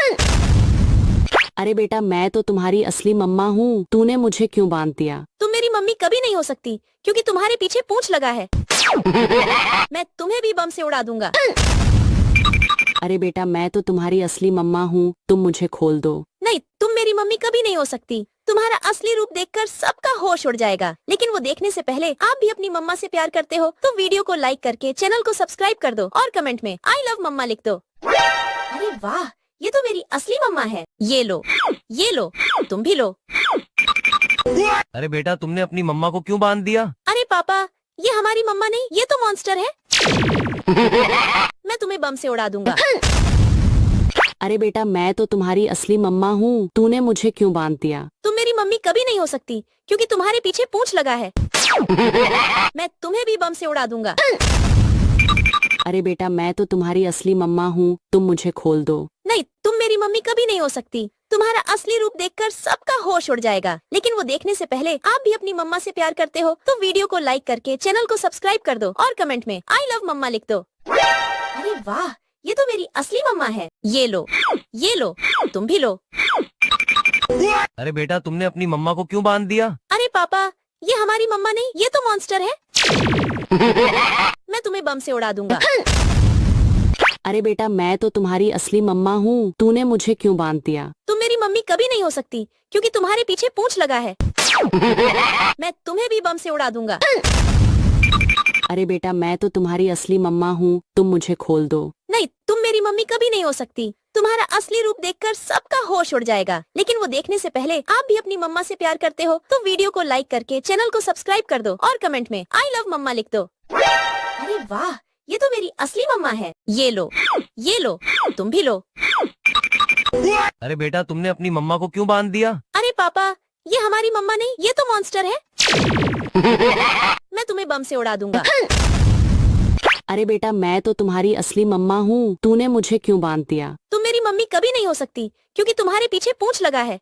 अरे बेटा मैं तो तुम्हारी असली मम्मा हूँ, तूने मुझे क्यों बांध दिया? तुम मेरी मम्मी कभी नहीं हो सकती क्योंकि तुम्हारे पीछे पूंछ लगा है। मैं तुम्हें भी बम से उड़ा दूंगा। अरे बेटा मैं तो तुम्हारी असली मम्मा हूँ, तुम मुझे खोल दो। नहीं, तुम मेरी मम्मी कभी नहीं हो सकती। तुम्हारा असली रूप देखकर सबका होश उड़ जाएगा। लेकिन वो देखने से पहले आप भी अपनी मम्मा से प्यार करते हो तो वीडियो को लाइक करके चैनल को सब्सक्राइब कर दो और कमेंट में आई लव मम्मा लिख दो। अरे वाह, ये तो मेरी असली मम्मा है। ये लो, तुम भी लो। अरे बेटा तुमने अपनी मम्मा को क्यों बांध दिया? अरे पापा, ये हमारी मम्मा नहीं, ये तो मॉन्स्टर है। मैं तुम्हें बम से उड़ा दूंगा। अरे बेटा मैं तो तुम्हारी असली मम्मा हूँ, तूने मुझे क्यों बांध दिया? तुम मेरी मम्मी कभी नहीं हो सकती क्योंकि तुम्हारे पीछे पूंछ लगा है। मैं तुम्हें भी बम से उड़ा दूंगा। अरे बेटा मैं तो तुम्हारी असली मम्मा हूँ, तुम मुझे खोल दो। नहीं, तुम मेरी मम्मी कभी नहीं हो सकती। तुम्हारा असली रूप देखकर सबका होश उड़ जाएगा। लेकिन वो देखने से पहले आप भी अपनी मम्मा से प्यार करते हो तो वीडियो को लाइक करके चैनल को सब्सक्राइब कर दो और कमेंट में आई लव मम्मा लिख दो। अरे वाह, ये तो मेरी असली मम्मा है। ये लो, तुम भी लो। अरे बेटा तुमने अपनी मम्मा को क्यों बांध दिया? अरे पापा, ये हमारी मम्मा नहीं, ये तो मॉन्स्टर है। मैं तुम्हें बम से उड़ा दूंगा। अरे बेटा मैं तो तुम्हारी असली मम्मा हूँ, तूने मुझे क्यों बांध दिया? तुम मेरी मम्मी कभी नहीं हो सकती क्योंकि तुम्हारे पीछे पूंछ लगा है। मैं तुम्हें भी बम से उड़ा दूंगा। अरे बेटा मैं तो तुम्हारी असली मम्मा हूँ, तुम मुझे खोल दो। नहीं, तुम मेरी मम्मी कभी नहीं हो सकती। तुम्हारा असली रूप देखकर सबका होश उड़ जाएगा। लेकिन वो देखने से पहले आप भी अपनी मम्मा से प्यार करते हो तो वीडियो को लाइक करके चैनल को सब्सक्राइब कर दो और कमेंट में आई लव मम्मा लिख दो। अरे वाह, ये तो मेरी असली मम्मा है। ये लो, तुम भी लो। अरे बेटा तुमने अपनी मम्मा को क्यों बांध दिया? अरे पापा, ये हमारी मम्मा नहीं, ये तो मॉन्स्टर है। मैं तुम्हें बम से उड़ा दूंगा। अरे बेटा मैं तो तुम्हारी असली मम्मा हूँ, तूने मुझे क्यों बांध दिया? तुम मेरी मम्मी कभी नहीं हो सकती क्योंकि तुम्हारे पीछे पूंछ लगा है।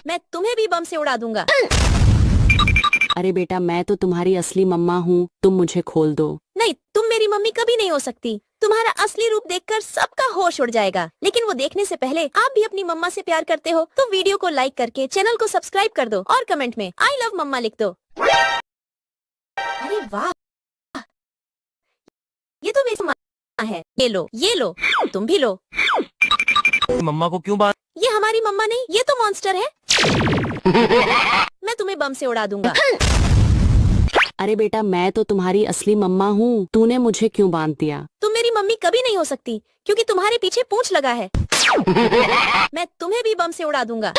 मैं तुम्हें भी बम से उड़ा दूंगा। अरे बेटा मैं तो तुम्हारी असली मम्मा हूँ, तुम मुझे खोल दो। नहीं, तुम मेरी मम्मी कभी नहीं हो सकती। तुम्हारा असली रूप देखकर सबका होश उड़ जाएगा। लेकिन वो देखने से पहले आप भी अपनी मम्मा से प्यार करते हो तो वीडियो को लाइक करके चैनल को सब्सक्राइब कर दो और कमेंट में आई लव मम्मा लिख दो। अरे वाह, ये तो मेरी मम्मा है। ये लो, तुम भी लो। मम्मा को क्यों बांध? ये हमारी मम्मा नहीं, ये तो मॉन्स्टर है। मैं तुम्हें बम से उड़ा दूंगा। अरे बेटा मैं तो तुम्हारी असली मम्मा हूँ, तूने मुझे क्यों बांध दिया? तुम मेरी मम्मी कभी नहीं हो सकती क्योंकि तुम्हारे पीछे पूंछ लगा है। मैं तुम्हें भी बम से उड़ा दूंगा।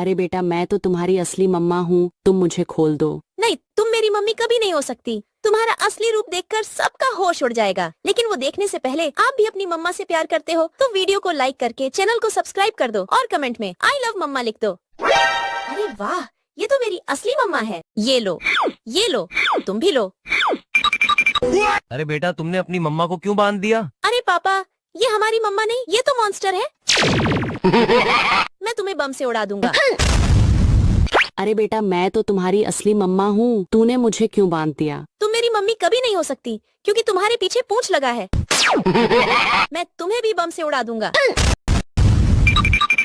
अरे बेटा मैं तो तुम्हारी असली मम्मा हूँ, तुम मुझे खोल दो। नहीं, तुम मेरी मम्मी कभी नहीं हो सकती। तुम्हारा असली रूप देखकर सबका होश उड़ जाएगा। लेकिन वो देखने से पहले आप भी अपनी मम्मा से प्यार करते हो तो वीडियो को लाइक करके चैनल को सब्सक्राइब कर दो और कमेंट में आई लव मम्मा लिख दो। अरे वाह, ये तो मेरी असली मम्मा है। ये लो, तुम भी लो। अरे बेटा तुमने अपनी मम्मा को क्यों बांध दिया? अरे पापा, ये हमारी मम्मा नहीं, ये तो मॉन्स्टर है। मैं तुम्हें बम से उड़ा दूंगा। अरे बेटा मैं तो तुम्हारी असली मम्मा हूँ, तूने मुझे क्यों बांध दिया? तुम मेरी मम्मी कभी नहीं हो सकती क्योंकि तुम्हारे पीछे पूंछ लगा है। मैं तुम्हें भी बम से उड़ा दूंगा।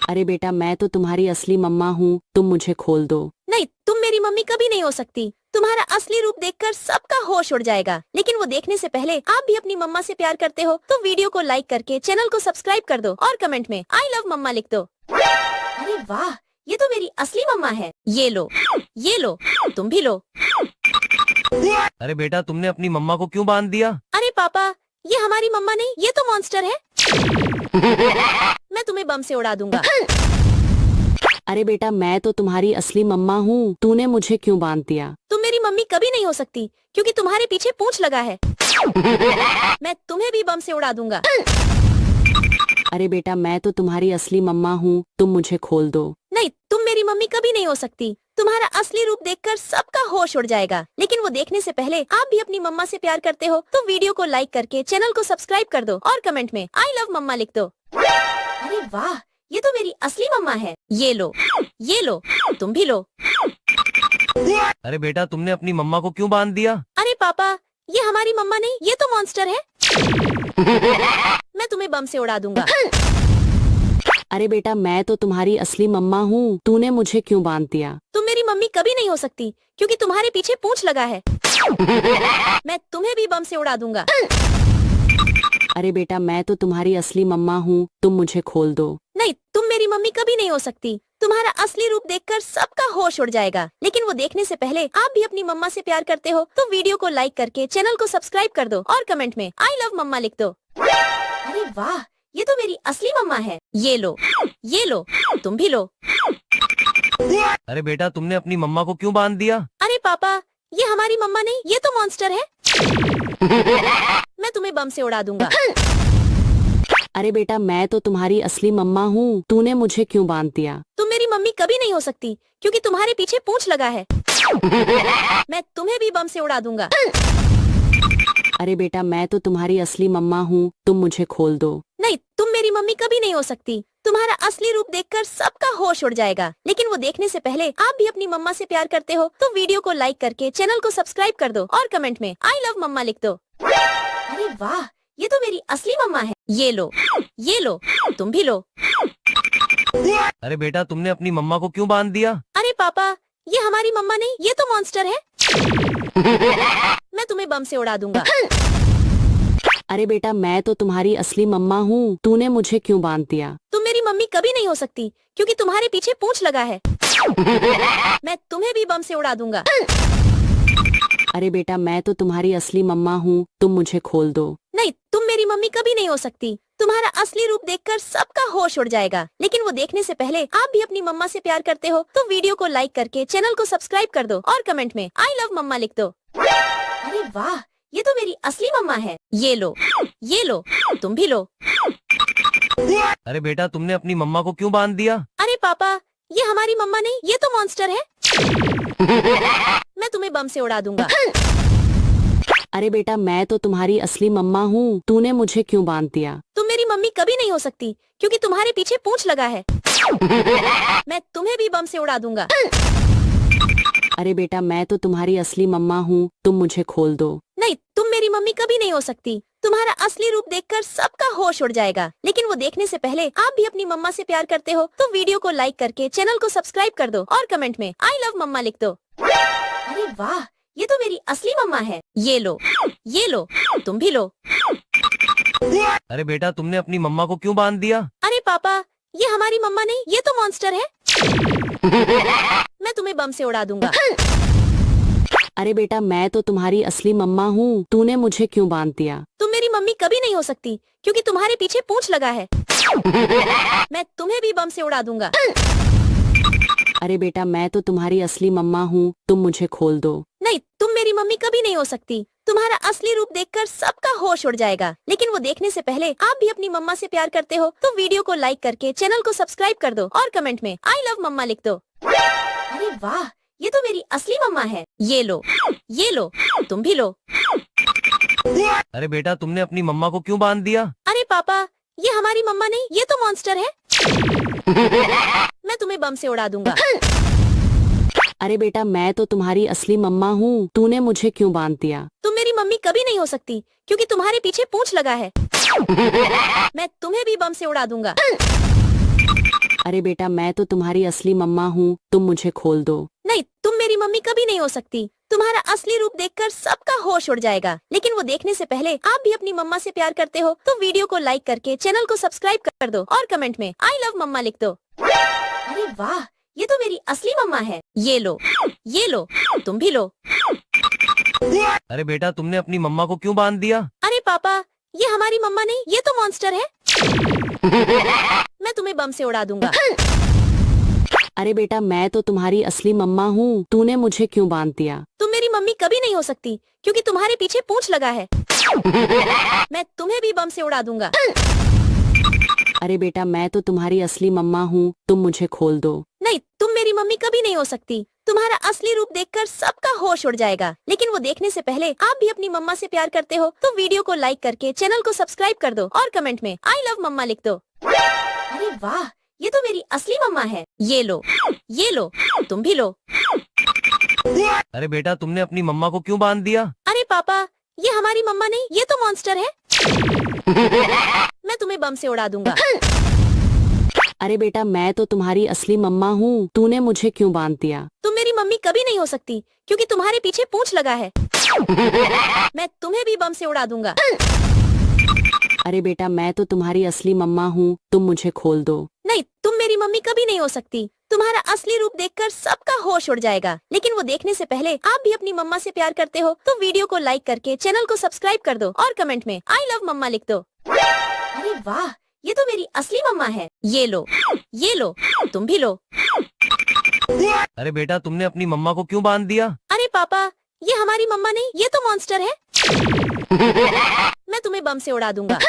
अरे बेटा मैं तो तुम्हारी असली मम्मा हूँ, तुम मुझे खोल दो। नहीं, तुम मेरी मम्मी कभी नहीं हो सकती। तुम्हारा असली रूप देखकर सबका होश उड़ जाएगा, लेकिन वो देखने से पहले आप भी अपनी मम्मा से प्यार करते हो तो वीडियो को लाइक करके चैनल को सब्सक्राइब कर दो और कमेंट में आई लव मम्मा लिख दो। अरे वाह, ये तो मेरी असली मम्मा है। ये लो, तुम भी लो। अरे बेटा तुमने अपनी मम्मा को क्यों बांध दिया? अरे पापा, ये हमारी मम्मा नहीं, ये तो मॉन्स्टर है। मैं तुम्हें बम से उड़ा दूंगा। अरे बेटा मैं तो तुम्हारी असली मम्मा हूँ, तूने मुझे क्यों बांध दिया? तुम मेरी मम्मी कभी नहीं हो सकती क्योंकि तुम्हारे पीछे पूंछ लगा है। मैं तुम्हें भी बम से उड़ा दूंगा। अरे बेटा मैं तो तुम्हारी असली मम्मा हूँ, तुम मुझे खोल दो। नहीं, तुम मेरी मम्मी कभी नहीं हो सकती। तुम्हारा असली रूप देखकर सबका होश उड़ जाएगा, लेकिन वो देखने से पहले आप भी अपनी मम्मा से प्यार करते हो तो वीडियो को लाइक करके चैनल को सब्सक्राइब कर दो और कमेंट में आई लव मम्मा लिख दो। अरे वाह, ये तो मेरी असली मम्मा है। ये लो, तुम भी लो। अरे बेटा तुमने अपनी मम्मा को क्यों बांध दिया? अरे पापा, ये हमारी मम्मा नहीं, ये तो मॉन्स्टर है। मैं तुम्हें बम से उड़ा दूंगा। अरे बेटा मैं तो तुम्हारी असली मम्मा हूँ, तूने मुझे क्यों बांध दिया? तुम मेरी मम्मी कभी नहीं हो सकती क्योंकि तुम्हारे पीछे पूंछ लगा है। मैं तुम्हें भी बम से उड़ा दूंगा। अरे बेटा मैं तो तुम्हारी असली मम्मा हूँ, तुम मुझे खोल दो। नहीं, तुम मेरी मम्मी कभी नहीं हो सकती। तुम्हारा असली रूप देखकर सबका होश उड़ जाएगा, लेकिन वो देखने से पहले आप भी अपनी मम्मा से प्यार करते हो तो वीडियो को लाइक करके चैनल को सब्सक्राइब कर दो और कमेंट में आई लव मम्मा लिख दो। अरे वाह, ये तो मेरी असली मम्मा है। ये लो, तुम भी लो। अरे बेटा तुमने अपनी मम्मा को क्यों बांध दिया? अरे पापा, ये हमारी मम्मा नहीं, ये तो मॉन्स्टर है। मैं तुम्हें बम से उड़ा दूंगा। अरे बेटा मैं तो तुम्हारी असली मम्मा हूँ, तूने मुझे क्यों बांध दिया? तुम मेरी मम्मी कभी नहीं हो सकती क्योंकि तुम्हारे पीछे पूंछ लगा है। मैं तुम्हें भी बम से उड़ा दूंगा। अरे बेटा मैं तो तुम्हारी असली मम्मा हूँ, तुम मुझे खोल दो। नहीं, तुम मेरी मम्मी कभी नहीं हो सकती। तुम्हारा असली रूप देखकर सबका होश उड़ जाएगा, लेकिन वो देखने से पहले आप भी अपनी मम्मा से प्यार करते हो तो वीडियो को लाइक करके चैनल को सब्सक्राइब कर दो और कमेंट में आई लव मम्मा लिख दो। अरे वाह, ये तो मेरी असली मम्मा है। ये लो, तुम भी लो। अरे बेटा तुमने अपनी मम्मा को क्यों बांध दिया? अरे पापा, ये हमारी मम्मा नहीं, ये तो मॉन्स्टर है। मैं तुम्हें बम से उड़ा दूंगा। अरे बेटा मैं तो तुम्हारी असली मम्मा हूँ, तूने मुझे क्यों बांध दिया? तुम मेरी मम्मी कभी नहीं हो सकती क्योंकि तुम्हारे पीछे पूंछ लगा है। मैं तुम्हें भी बम से उड़ा दूंगा। अरे बेटा मैं तो तुम्हारी असली मम्मा हूँ, तुम मुझे खोल दो। नहीं, तुम मेरी मम्मी कभी नहीं हो सकती। तुम्हारा असली रूप देखकर सबका होश उड़ जाएगा, लेकिन वो देखने से पहले आप भी अपनी मम्मा से प्यार करते हो तो वीडियो को लाइक करके चैनल को सब्सक्राइब कर दो और कमेंट में आई लव मम्मा लिख दो। अरे वाह, ये तो मेरी असली मम्मा है। ये लो, तुम भी लो। अरे बेटा तुमने अपनी मम्मा को क्यों बांध दिया? अरे पापा, ये हमारी मम्मा नहीं, ये तो मॉन्स्टर है। मैं तुम्हें बम से उड़ा दूंगा। अरे बेटा मैं तो तुम्हारी असली मम्मा हूँ, तूने मुझे क्यों बांध दिया? तुम मेरी मम्मी कभी नहीं हो सकती क्योंकि तुम्हारे पीछे पूंछ लगा है। मैं तुम्हें भी बम से उड़ा दूंगा। अरे बेटा मैं तो तुम्हारी असली मम्मा हूँ, तुम मुझे खोल दो। नहीं, तुम मेरी मम्मी कभी नहीं हो सकती। तुम्हारा असली रूप देखकर सबका होश उड़ जाएगा, लेकिन वो देखने से पहले आप भी अपनी मम्मा से प्यार करते हो तो वीडियो को लाइक करके चैनल को सब्सक्राइब कर दो और कमेंट में आई लव मम्मा लिख दो। अरे वाह, ये तो मेरी असली मम्मा है। ये लो, तुम भी लो। अरे बेटा तुमने अपनी मम्मा को क्यों बांध दिया? अरे पापा, ये हमारी मम्मा नहीं, ये तो मॉन्स्टर है। मैं तुम्हें बम से उड़ा दूंगा। अरे बेटा मैं तो तुम्हारी असली मम्मा हूँ, तूने मुझे क्यों बांध दिया? तुम मेरी मम्मी कभी नहीं हो सकती क्योंकि तुम्हारे पीछे पूंछ लगा है। मैं तुम्हें भी बम से उड़ा दूंगा। अरे बेटा मैं तो तुम्हारी असली मम्मा हूँ, तुम मुझे खोल दो। नहीं, तुम मेरी मम्मी कभी नहीं हो सकती। तुम्हारा असली रूप देखकर सबका होश उड़ जाएगा, लेकिन वो देखने से पहले आप भी अपनी मम्मा से प्यार करते हो तो वीडियो को लाइक करके चैनल को सब्सक्राइब कर दो और कमेंट में आई लव मम्मा लिख दो। अरे वाह, ये तो मेरी असली मम्मा है। ये लो, तुम भी लो। अरे बेटा तुमने अपनी मम्मा को क्यों बांध दिया? अरे पापा, ये हमारी मम्मा नहीं, ये तो मॉन्स्टर है। मैं तुम्हें बम से उड़ा दूंगा। अरे बेटा मैं तो तुम्हारी असली मम्मा हूँ, तूने मुझे क्यों बांध दिया? तुम मेरी मम्मी कभी नहीं हो सकती क्योंकि तुम्हारे पीछे पूंछ लगा है। मैं तुम्हें भी बम से उड़ा दूंगा। अरे बेटा मैं तो तुम्हारी असली मम्मा हूँ, तुम मुझे खोल दो। नहीं, तुम मेरी मम्मी कभी नहीं हो सकती। तुम्हारा असली रूप देखकर सबका होश उड़ जाएगा। लेकिन वो देखने से पहले आप भी अपनी मम्मा से प्यार करते हो तो वीडियो को लाइक करके चैनल को सब्सक्राइब कर दो और कमेंट में आई लव मम्मा लिख दो। अरे वाह, ये तो मेरी असली मम्मा है। ये लो, तुम भी लो। अरे बेटा तुमने अपनी मम्मा को क्यों बांध दिया? अरे पापा, ये हमारी मम्मा नहीं, ये तो मॉन्स्टर है। मैं तुम्हें बम से उड़ा दूंगा। अरे बेटा मैं तो तुम्हारी असली मम्मा हूँ, तूने मुझे क्यों बांध दिया? तुम मेरी मम्मी कभी नहीं हो सकती क्योंकि तुम्हारे पीछे पूंछ लगा है। मैं तुम्हें भी बम से उड़ा दूंगा। अरे बेटा मैं तो तुम्हारी असली मम्मा हूँ, तुम मुझे खोल दो। नहीं, तुम मेरी मम्मी कभी नहीं हो सकती। तुम्हारा असली रूप देखकर सबका होश उड़ जाएगा। लेकिन वो देखने से पहले आप भी अपनी मम्मा से प्यार करते हो तो वीडियो को लाइक करके चैनल को सब्सक्राइब कर दो और कमेंट में आई लव मम्मा लिख दो। अरे वाह, ये तो मेरी असली मम्मा है। ये लो, तुम भी लो। अरे बेटा तुमने अपनी मम्मा को क्यों बांध दिया? अरे पापा, ये हमारी मम्मा नहीं, ये तो मॉन्स्टर है। मैं तुम्हें बम से उड़ा दूंगा। अरे बेटा मैं तो तुम्हारी असली मम्मा हूँ, तूने मुझे क्यों बांध दिया? तुम मेरी मम्मी कभी नहीं हो सकती क्योंकि तुम्हारे पीछे पूंछ लगा है। मैं तुम्हें भी बम से उड़ा दूंगा। अरे बेटा मैं तो तुम्हारी असली मम्मा हूँ, तुम मुझे खोल दो। नहीं, तुम मेरी मम्मी कभी नहीं हो सकती। तुम्हारा असली रूप देखकर सबका होश उड़ जाएगा। लेकिन वो देखने से पहले आप भी अपनी मम्मा से प्यार करते हो तो वीडियो को लाइक करके चैनल को सब्सक्राइब कर दो और कमेंट में आई लव मम्मा लिख दो। अरे वाह, ये तो मेरी असली मम्मा है। ये लो, तुम भी लो। अरे बेटा तुमने अपनी मम्मा को क्यों बांध दिया? अरे पापा, ये हमारी मम्मा नहीं, ये तो मॉन्स्टर है। मैं तुम्हें बम से उड़ा दूंगा।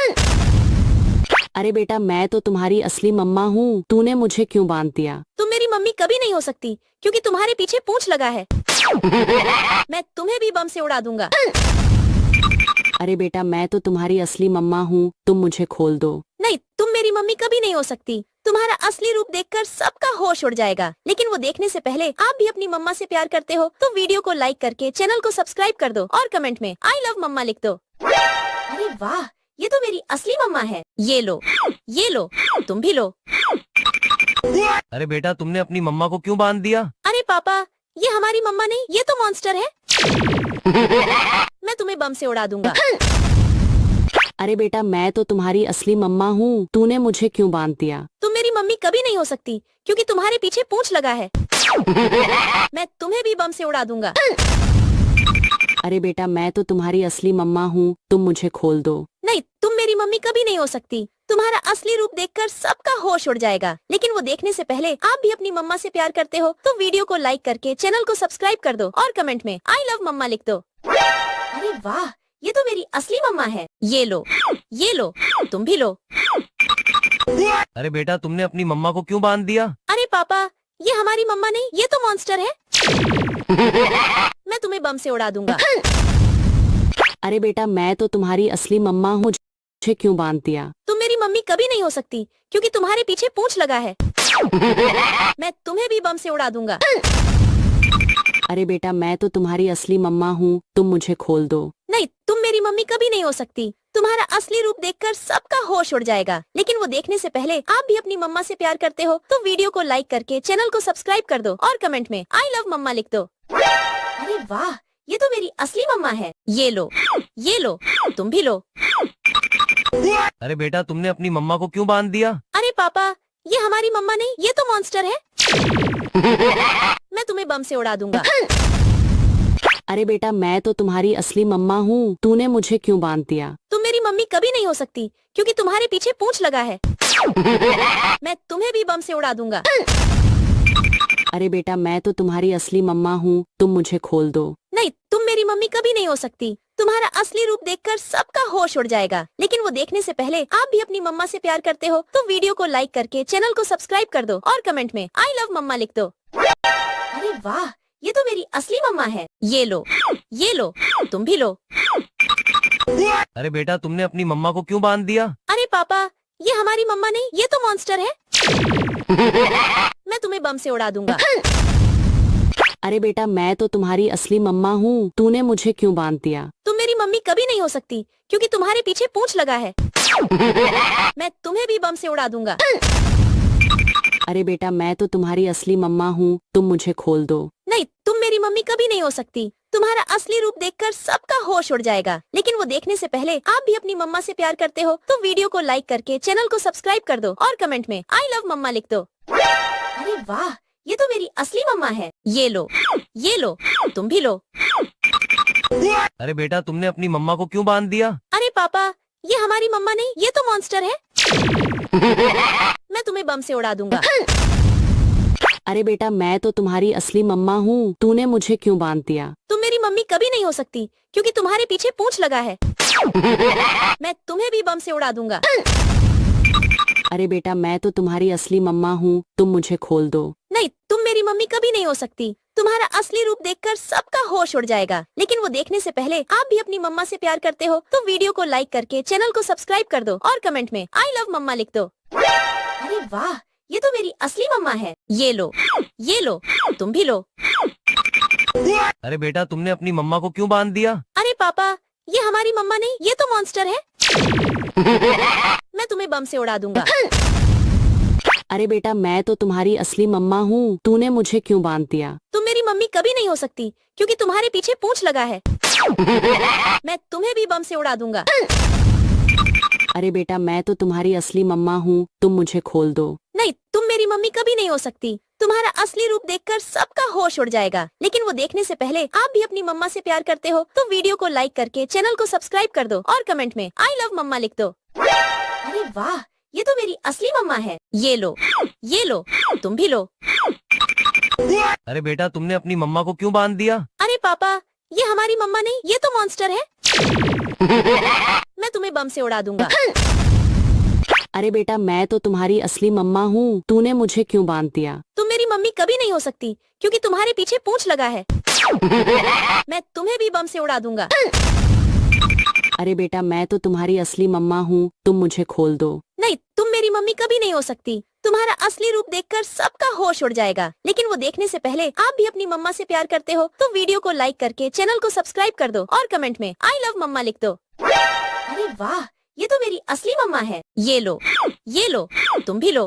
अरे बेटा मैं तो तुम्हारी असली मम्मा हूँ, तूने मुझे क्यों बांध दिया? तुम मेरी मम्मी कभी नहीं हो सकती क्योंकि तुम्हारे पीछे पूंछ लगा है। मैं तुम्हें भी बम से उड़ा दूंगा। अरे बेटा मैं तो तुम्हारी असली मम्मा हूँ, तुम मुझे खोल दो। नहीं, तुम मेरी मम्मी कभी नहीं हो सकती। तुम्हारा असली रूप देखकर सबका होश उड़ जाएगा। लेकिन वो देखने से पहले आप भी अपनी मम्मा से प्यार करते हो तो वीडियो को लाइक करके चैनल को सब्सक्राइब कर दो और कमेंट में आई लव मम्मा लिख दो। अरे वाह, ये तो मेरी असली मम्मा है। ये लो, तुम भी लो। अरे बेटा तुमने अपनी मम्मा को क्यों बांध दिया? अरे पापा, ये हमारी मम्मा नहीं, ये तो मॉन्स्टर है। मैं तुम्हें बम से उड़ा दूंगा। अरे बेटा मैं तो तुम्हारी असली मम्मा हूँ, तूने मुझे क्यों बांध दिया? तुम मेरी मम्मी कभी नहीं हो सकती क्योंकि तुम्हारे पीछे पूंछ लगा है। मैं तुम्हें भी बम से उड़ा दूंगा। अरे बेटा मैं तो तुम्हारी असली मम्मा हूँ, तुम मुझे खोल दो। नहीं, तुम मेरी मम्मी कभी नहीं हो सकती। तुम्हारा असली रूप देखकर सबका होश उड़ जाएगा। लेकिन वो देखने से पहले आप भी अपनी मम्मा से प्यार करते हो तो वीडियो को लाइक करके चैनल को सब्सक्राइब कर दो और कमेंट में आई लव मम्मा लिख दो। अरे वाह, ये तो मेरी असली मम्मा है। ये लो, तुम भी लो। अरे बेटा तुमने अपनी मम्मा को क्यों बांध दिया? अरे पापा, ये हमारी मम्मा नहीं, ये तो मॉन्स्टर है। मैं तुम्हें बम से उड़ा दूंगा। अरे बेटा मैं तो तुम्हारी असली मम्मा हूँ, मुझे क्यों बांध दिया? तुम मेरी मम्मी कभी नहीं हो सकती क्योंकि तुम्हारे पीछे पूंछ लगा है। मैं तुम्हें भी बम से उड़ा दूंगा। अरे बेटा मैं तो तुम्हारी असली मम्मा हूँ, तुम मुझे खोल दो। नहीं, तुम मेरी मम्मी कभी नहीं हो सकती। तुम्हारा असली रूप देखकर सबका होश उड़ जाएगा। लेकिन वो देखने से पहले आप भी अपनी मम्मा से प्यार करते हो तो वीडियो को लाइक करके चैनल को सब्सक्राइब कर दो और कमेंट में आई लव मम्मा लिख दो। अरे वाह, ये तो मेरी असली मम्मा है। ये लो, तुम भी लो। अरे बेटा तुमने अपनी मम्मा को क्यों बांध दिया? अरे पापा, ये हमारी मम्मा नहीं, ये तो मॉन्स्टर है। मैं तुम्हें बम से उड़ा दूंगा। अरे बेटा मैं तो तुम्हारी असली मम्मा हूँ, तूने मुझे क्यों बांध दिया? तुम मेरी मम्मी कभी नहीं हो सकती क्योंकि तुम्हारे पीछे पूंछ लगा है। मैं तुम्हें भी बम से उड़ा दूंगा। अरे बेटा मैं तो तुम्हारी असली मम्मा हूँ, तुम मुझे खोल दो। नहीं, तुम मेरी मम्मी कभी नहीं हो सकती। तुम्हारा असली रूप देखकर सबका होश उड़ जाएगा। लेकिन वो देखने से पहले आप भी अपनी मम्मा से प्यार करते हो तो वीडियो को लाइक करके चैनल को सब्सक्राइब कर दो और कमेंट में आई लव मम्मा लिख दो। अरे वाह, ये तो मेरी असली मम्मा है। ये लो, तुम भी लो। अरे बेटा तुमने अपनी मम्मा को क्यों बांध दिया? अरे पापा, ये हमारी मम्मा नहीं, ये तो मॉन्स्टर है। मैं तुम्हें बम से उड़ा दूंगा। अरे बेटा मैं तो तुम्हारी असली मम्मा हूँ, तूने मुझे क्यों बांध दिया? तुम मेरी मम्मी कभी नहीं हो सकती क्योंकि तुम्हारे पीछे पूंछ लगा है। मैं तुम्हें भी बम से उड़ा दूंगा। अरे बेटा मैं तो तुम्हारी असली मम्मा हूँ, तुम मुझे खोल दो। नहीं, तुम मेरी मम्मी कभी नहीं हो सकती। तुम्हारा असली रूप देखकर सबका होश उड़ जाएगा, लेकिन वो देखने से पहले आप भी अपनी मम्मा से प्यार करते हो तो वीडियो को लाइक करके चैनल को सब्सक्राइब कर दो और कमेंट में आई लव मम्मा लिख दो। अरे वाह, ये तो मेरी असली मम्मा है। ये लो, तुम भी लो। अरे बेटा तुमने अपनी मम्मा को क्यों बांध दिया? अरे पापा, ये हमारी मम्मा नहीं, ये तो मॉन्स्टर है। मैं तुम्हें बम से उड़ा दूंगा। अरे बेटा मैं तो तुम्हारी असली मम्मा हूँ, तूने मुझे क्यों बांध दिया? तुम मेरी मम्मी कभी नहीं हो सकती क्योंकि तुम्हारे पीछे पूंछ लगा है। मैं तुम्हें भी बम से उड़ा दूंगा। अरे बेटा मैं तो तुम्हारी असली मम्मा हूँ, तुम मुझे खोल दो। नहीं, तुम मेरी मम्मी कभी नहीं हो सकती। तुम्हारा असली रूप देखकर सबका होश उड़ जाएगा, लेकिन वो देखने से पहले आप भी अपनी मम्मा से प्यार करते हो तो वीडियो को लाइक करके चैनल को सब्सक्राइब कर दो और कमेंट में आई लव मम्मा लिख दो। अरे वाह, ये तो मेरी असली मम्मा है। ये लो, तुम भी लो। अरे बेटा तुमने अपनी मम्मा को क्यों बांध दिया? अरे पापा, ये हमारी मम्मा नहीं, ये तो मॉन्स्टर है। मैं तुम्हें बम से उड़ा दूंगा। अरे बेटा मैं तो तुम्हारी असली मम्मा हूँ, तूने मुझे क्यों बांध दिया? तुम मेरी मम्मी कभी नहीं हो सकती क्योंकि तुम्हारे पीछे पूंछ लगा है। मैं तुम्हें भी बम से उड़ा दूंगा। अरे बेटा मैं तो तुम्हारी असली मम्मा हूँ, तुम मुझे खोल दो। नहीं, तुम मेरी मम्मी कभी नहीं हो सकती। तुम्हारा असली रूप देखकर सबका होश उड़ जाएगा, लेकिन वो देखने से पहले आप भी अपनी मम्मा से प्यार करते हो तो वीडियो को लाइक करके चैनल को सब्सक्राइब कर दो और कमेंट में आई लव मम्मा लिख दो। अरे वाह, ये तो मेरी असली मम्मा है। ये लो, तुम भी लो। अरे बेटा तुमने अपनी मम्मा को क्यों बांध दिया? अरे पापा, ये हमारी मम्मा नहीं, ये तो मॉन्स्टर है। मैं तुम्हें बम से उड़ा दूंगा। अरे बेटा मैं तो तुम्हारी असली मम्मा हूँ, तूने मुझे क्यों बांध दिया? तुम मेरी मम्मी कभी नहीं हो सकती क्योंकि तुम्हारे पीछे पूंछ लगा है। मैं तुम्हें भी बम से उड़ा दूंगा। अरे बेटा मैं तो तुम्हारी असली मम्मा हूँ, तुम मुझे खोल दो। नहीं, तुम मेरी मम्मी कभी नहीं हो सकती। तुम्हारा असली रूप देखकर सबका होश उड़ जाएगा, लेकिन वो देखने से पहले आप भी अपनी मम्मा से प्यार करते हो तो वीडियो को लाइक करके चैनल को सब्सक्राइब कर दो और कमेंट में आई लव मम्मा लिख दो। अरे वाह, ये तो मेरी असली मम्मा है। ये लो, तुम भी लो।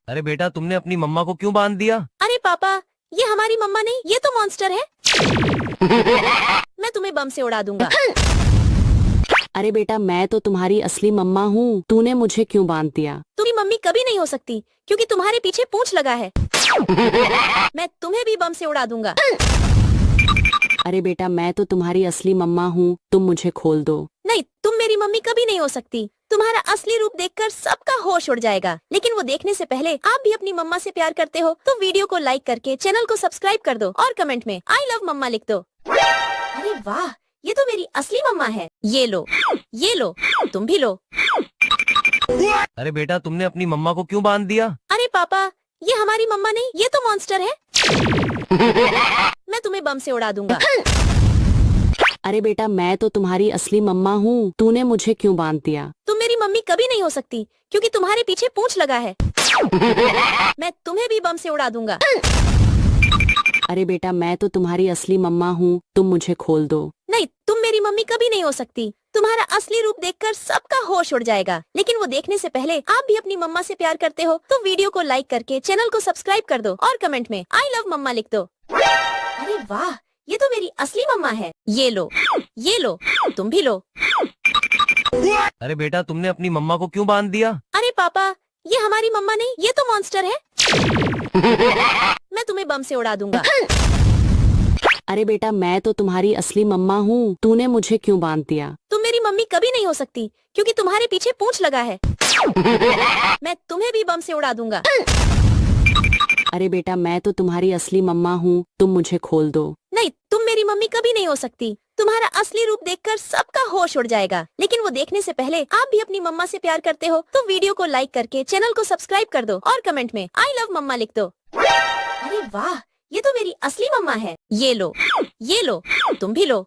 अरे बेटा तुमने अपनी मम्मा को क्यों बांध दिया? अरे पापा, ये हमारी मम्मा नहीं, ये तो मॉन्स्टर है। मैं तुम्हें बम से उड़ा दूंगा। अरे बेटा मैं तो तुम्हारी असली मम्मा हूँ, तूने मुझे क्यों बांध दिया? तुम्हारी मम्मी कभी नहीं हो सकती क्योंकि तुम्हारे पीछे पूंछ लगा है। मैं तुम्हें भी बम से उड़ा दूंगा। अरे बेटा मैं तो तुम्हारी असली मम्मा हूँ, तुम मुझे खोल दो। नहीं, तुम मेरी मम्मी कभी नहीं हो सकती। तुम्हारा असली रूप देखकर सबका होश उड़ जाएगा, लेकिन वो देखने से पहले आप भी अपनी मम्मा से प्यार करते हो तो वीडियो को लाइक करके चैनल को सब्सक्राइब कर दो और कमेंट में आई लव मम्मा लिख दो। अरे वाह, ये तो मेरी असली मम्मा है। ये लो, तुम भी लो। अरे बेटा तुमने अपनी मम्मा को क्यों बांध दिया? अरे पापा, ये हमारी मम्मा नहीं, ये तो मॉन्स्टर है। मैं तुम्हें बम से उड़ा दूंगा। अरे बेटा मैं तो तुम्हारी असली मम्मा हूँ, तूने मुझे क्यों बांध दिया? तुम मेरी मम्मी कभी नहीं हो सकती क्योंकि तुम्हारे पीछे पूंछ लगा है। मैं तुम्हें भी बम से उड़ा दूंगा। अरे बेटा मैं तो तुम्हारी असली मम्मा हूँ, तुम मुझे खोल दो। नहीं, तुम मेरी मम्मी कभी नहीं हो सकती। तुम्हारा असली रूप देखकर सबका होश उड़ जाएगा, लेकिन वो देखने से पहले आप भी अपनी मम्मा से प्यार करते हो तो वीडियो को लाइक करके चैनल को सब्सक्राइब कर दो और कमेंट में आई लव मम्मा लिख दो। अरे वाह, ये तो मेरी असली मम्मा है। ये लो, तुम भी लो। अरे बेटा तुमने अपनी मम्मा को क्यों बांध दिया? अरे पापा, ये हमारी मम्मा नहीं, ये तो मॉन्स्टर है। मैं तुम्हें बम से उड़ा दूंगा। अरे बेटा मैं तो तुम्हारी असली मम्मा हूँ, तूने मुझे क्यों बांध दिया? तुम मेरी मम्मी कभी नहीं हो सकती क्योंकि तुम्हारे पीछे पूंछ लगा है। मैं तुम्हें भी बम से उड़ा दूंगा। अरे बेटा मैं तो तुम्हारी असली मम्मा हूँ, तुम मुझे खोल दो। नहीं, तुम मेरी मम्मी कभी नहीं हो सकती। तुम्हारा असली रूप देखकर सबका होश उड़ जाएगा, लेकिन वो देखने से पहले आप भी अपनी मम्मा से प्यार करते हो तो वीडियो को लाइक करके चैनल को सब्सक्राइब कर दो और कमेंट में आई लव मम्मा लिख दो। अरे वाह, ये तो मेरी असली मम्मा है। ये लो, तुम भी लो।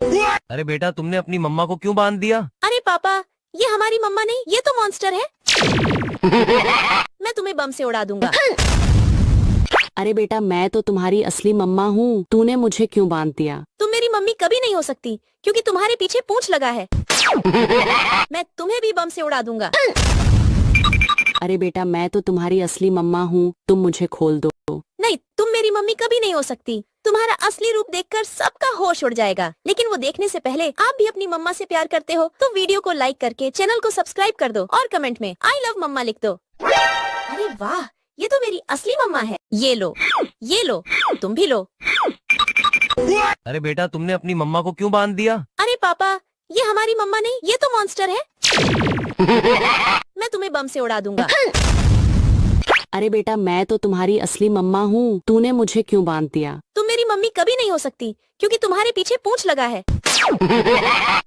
अरे बेटा तुमने अपनी मम्मा को क्यों बांध दिया? अरे पापा, ये हमारी मम्मा नहीं, ये तो मॉन्स्टर है। मैं तुम्हें बम से उड़ा दूंगा। अरे बेटा मैं तो तुम्हारी असली मम्मा हूँ, तूने मुझे क्यों बांध दिया? तुम मेरी मम्मी कभी नहीं हो सकती क्योंकि तुम्हारे पीछे पूंछ लगा है। मैं तुम्हें भी बम से उड़ा दूंगा। अरे बेटा मैं तो तुम्हारी असली मम्मा हूँ, तुम मुझे खोल दो। नहीं, तुम मेरी मम्मी कभी नहीं हो सकती। तुम्हारा असली रूप देखकर सबका होश उड़ जाएगा। लेकिन वो देखने से पहले आप भी अपनी मम्मा से प्यार करते हो तो वीडियो को लाइक करके चैनल को सब्सक्राइब कर दो और कमेंट में आई लव मम्मा लिख दो। अरे वाह, ये तो मेरी असली मम्मा है। ये लो, तुम भी लो। अरे बेटा तुमने अपनी मम्मा को क्यों बांध दिया? अरे पापा, ये हमारी मम्मा नहीं, ये तो मॉन्स्टर है। मैं तुम्हें बम से उड़ा दूंगा। अरे बेटा मैं तो तुम्हारी असली मम्मा हूँ, तूने मुझे क्यों बांध दिया? तुम मेरी मम्मी कभी नहीं हो सकती क्योंकि तुम्हारे पीछे पूंछ लगा है।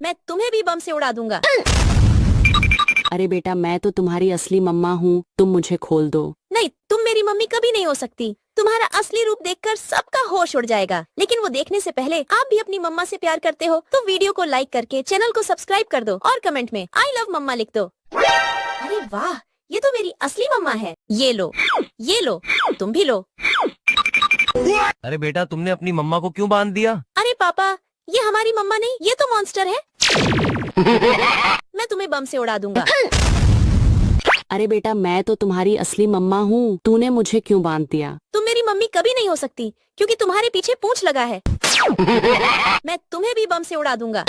मैं तुम्हें भी बम से उड़ा दूंगा। अरे बेटा मैं तो तुम्हारी असली मम्मा हूँ, तुम मुझे खोल दो। नहीं, तुम मेरी मम्मी कभी नहीं हो सकती। तुम्हारा असली रूप देखकर सबका होश उड़ जाएगा। लेकिन वो देखने से पहले आप भी अपनी मम्मा से प्यार करते हो तो वीडियो को लाइक करके चैनल को सब्सक्राइब कर दो और कमेंट में आई लव मम्मा लिख दो। अरे वाह, ये तो मेरी असली मम्मा है। ये लो, तुम भी लो। अरे बेटा तुमने अपनी मम्मा को क्यों बांध दिया? अरे पापा, ये हमारी मम्मा नहीं, ये तो मॉन्स्टर है। मैं तुम्हें बम से उड़ा दूंगा। अरे बेटा मैं तो तुम्हारी असली मम्मा हूँ, तूने मुझे क्यों बांध दिया? तुम मेरी मम्मी कभी नहीं हो सकती क्योंकि तुम्हारे पीछे पूंछ लगा है। मैं तुम्हें भी बम से उड़ा दूंगा।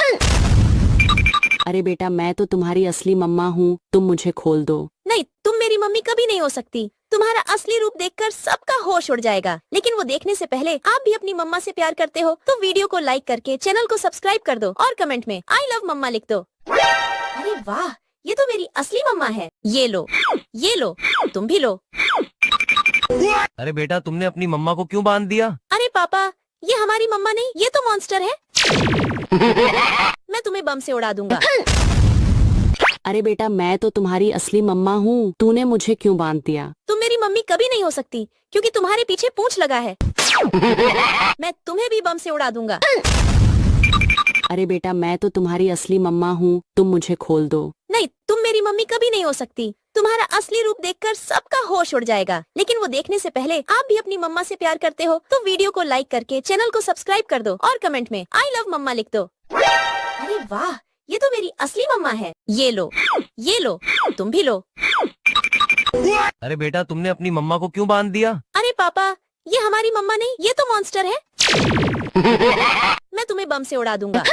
अरे बेटा मैं तो तुम्हारी असली मम्मा हूँ, तुम मुझे खोल दो। नहीं, तुम मेरी मम्मी कभी नहीं हो सकती। तुम्हारा असली रूप देखकर सबका होश उड़ जाएगा। लेकिन वो देखने से पहले आप भी अपनी मम्मा से प्यार करते हो तो वीडियो को लाइक करके चैनल को सब्सक्राइब कर दो और कमेंट में आई लव मम्मा लिख दो। अरे वाह, ये तो मेरी असली मम्मा है। ये लो, तुम भी लो। अरे बेटा तुमने अपनी मम्मा को क्यों बांध दिया? अरे पापा, ये हमारी मम्मा नहीं, ये तो मॉन्स्टर है। मैं तुम्हें बम से उड़ा दूंगा। अरे बेटा मैं तो तुम्हारी असली मम्मा हूँ, तूने मुझे क्यों बांध दिया? तुम मेरी मम्मी कभी नहीं हो सकती क्योंकि तुम्हारे पीछे पूंछ लगा है। मैं तुम्हें भी बम से उड़ा दूंगा। अरे बेटा मैं तो तुम्हारी असली मम्मा हूँ, तुम मुझे खोल दो। नहीं, तुम मेरी मम्मी कभी नहीं हो सकती। तुम्हारा असली रूप देखकर सबका होश उड़ जाएगा। लेकिन वो देखने से पहले आप भी अपनी मम्मा से प्यार करते हो तो वीडियो को लाइक करके चैनल को सब्सक्राइब कर दो और कमेंट में आई लव मम्मा लिख दो। अरे वाह, ये तो मेरी असली मम्मा है। ये लो, तुम भी लो। अरे बेटा तुमने अपनी मम्मा को क्यों बांध दिया? अरे पापा, ये हमारी मम्मा नहीं, ये तो मॉन्स्टर है। मैं तुम्हें बम से उड़ा दूंगा।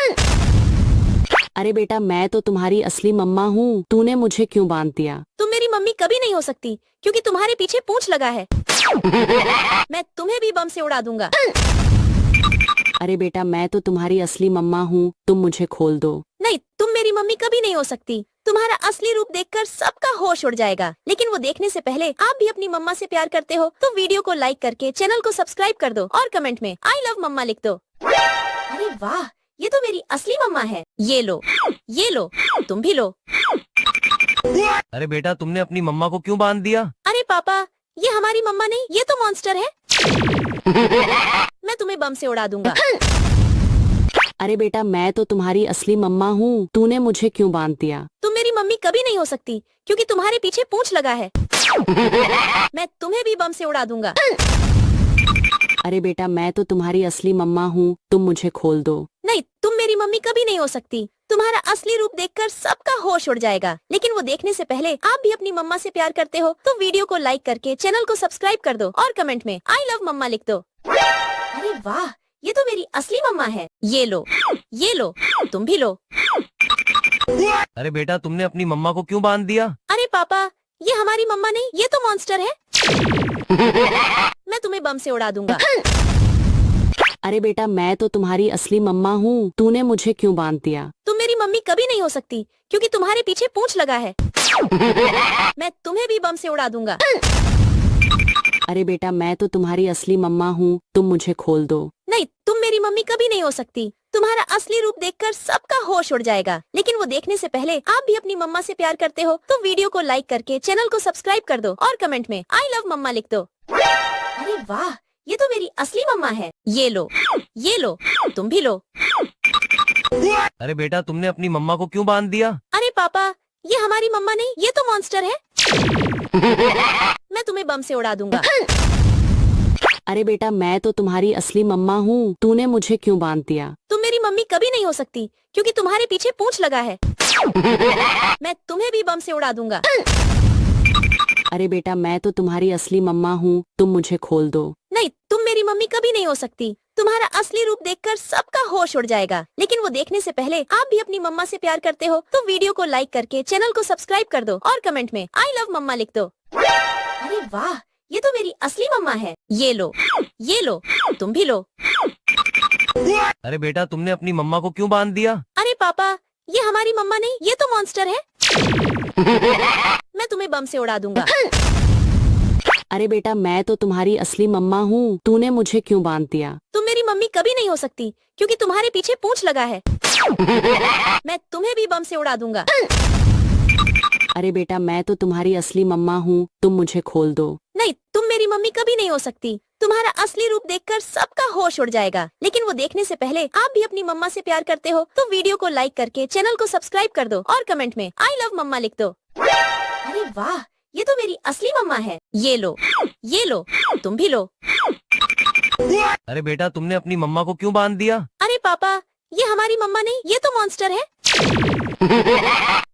अरे बेटा मैं तो तुम्हारी असली मम्मा हूँ, तूने मुझे क्यों बांध दिया? तुम मेरी मम्मी कभी नहीं हो सकती क्योंकि तुम्हारे पीछे पूंछ लगा है। मैं तुम्हें भी बम से उड़ा दूंगा। अरे बेटा मैं तो तुम्हारी असली मम्मा हूँ, तुम मुझे खोल दो। नहीं, तुम मेरी मम्मी कभी नहीं हो सकती। तुम्हारा असली रूप देखकर सबका होश उड़ जाएगा। लेकिन वो देखने से पहले आप भी अपनी मम्मा से प्यार करते हो तो वीडियो को लाइक करके चैनल को सब्सक्राइब कर दो और कमेंट में आई लव मम्मा लिख दो। अरे वाह, ये तो मेरी असली मम्मा है। ये लो, तुम भी लो। अरे बेटा तुमने अपनी मम्मा को क्यों बांध दिया? अरे पापा, ये हमारी मम्मा नहीं, ये तो मॉन्स्टर है। मैं तुम्हें बम से उड़ा दूंगा। अरे बेटा मैं तो तुम्हारी असली मम्मा हूँ, तूने मुझे क्यों बांध दिया? तुम मेरी मम्मी कभी नहीं हो सकती क्योंकि तुम्हारे पीछे पूंछ लगा है। मैं तुम्हें भी बम से उड़ा दूंगा। अरे बेटा मैं तो तुम्हारी असली मम्मा हूँ, तुम मुझे खोल दो। नहीं, तुम मेरी मम्मी कभी नहीं हो सकती। तुम्हारा असली रूप देखकर सबका होश उड़ जाएगा। लेकिन वो देखने से पहले आप भी अपनी मम्मा से प्यार करते हो तो वीडियो को लाइक करके चैनल को सब्सक्राइब कर दो और कमेंट में आई लव मम्मा लिख दो। अरे वाह, ये तो मेरी असली मम्मा है। ये लो, तुम भी लो। अरे बेटा तुमने अपनी मम्मा को क्यों बांध दिया? अरे पापा, ये हमारी मम्मा नहीं, ये तो मॉन्स्टर है। मैं तुम्हें बम से उड़ा दूंगा। अरे बेटा मैं तो तुम्हारी असली मम्मा हूँ, तूने मुझे क्यों बांध दिया? तुम मेरी मम्मी कभी नहीं हो सकती क्योंकि तुम्हारे पीछे पूंछ लगा है। मैं तुम्हें भी बम से उड़ा दूंगा। अरे बेटा मैं तो तुम्हारी असली मम्मा हूँ, तुम मुझे खोल दो। नहीं, तुम मेरी मम्मी कभी नहीं हो सकती। तुम्हारा असली रूप देखकर सबका होश उड़ जाएगा। लेकिन वो देखने से पहले आप भी अपनी मम्मा से प्यार करते हो तो वीडियो को लाइक करके चैनल को सब्सक्राइब कर दो और कमेंट में आई लव मम्मा लिख दो। अरे वाह, ये तो मेरी असली मम्मा है। ये लो, तुम भी लो। अरे बेटा तुमने अपनी मम्मा को क्यों बांध दिया? अरे पापा, ये हमारी मम्मा नहीं, ये तो मॉन्स्टर है। मैं तुम्हें बम से उड़ा दूंगा। अरे बेटा मैं तो तुम्हारी असली मम्मा हूँ, तूने मुझे क्यों बांध दिया? तुम मेरी मम्मी कभी नहीं हो सकती क्योंकि तुम्हारे पीछे पूंछ लगा है। मैं तुम्हें भी बम से उड़ा दूंगा। अरे बेटा मैं तो तुम्हारी असली मम्मा हूँ, तुम मुझे खोल दो। नहीं, तुम मेरी मम्मी कभी नहीं हो सकती। तुम्हारा असली रूप देखकर सबका होश उड़ जाएगा, लेकिन वो देखने से पहले आप भी अपनी मम्मा से प्यार करते हो तो वीडियो को लाइक करके चैनल को सब्सक्राइब कर दो और कमेंट में आई लव मम्मा लिख दो। अरे वाह, ये तो मेरी असली मम्मा है। ये लो, तुम भी लो। अरे बेटा तुमने अपनी मम्मा को क्यों बांध दिया? अरे पापा, ये हमारी मम्मा नहीं, ये तो मॉन्स्टर है। मैं तुम्हें बम से उड़ा दूंगा। अरे बेटा मैं तो तुम्हारी असली मम्मा हूँ, तूने मुझे क्यों बांध दिया? तुम मेरी मम्मी कभी नहीं हो सकती क्योंकि तुम्हारे पीछे पूंछ लगा है। मैं तुम्हें भी बम से उड़ा दूंगा। अरे बेटा मैं तो तुम्हारी असली मम्मा हूँ, तुम मुझे खोल दो। नहीं, तुम मेरी मम्मी कभी नहीं हो सकती। तुम्हारा असली रूप देखकर सबका होश उड़ जाएगा, लेकिन वो देखने से पहले आप भी अपनी मम्मा से प्यार करते हो तो वीडियो को लाइक करके चैनल को सब्सक्राइब कर दो और कमेंट में आई लव मम्मा लिख दो। अरे वाह, ये तो मेरी असली मम्मा है। ये लो, तुम भी लो। अरे बेटा तुमने अपनी मम्मा को क्यों बांध दिया? अरे पापा, ये हमारी मम्मा नहीं, ये तो मॉन्स्टर है।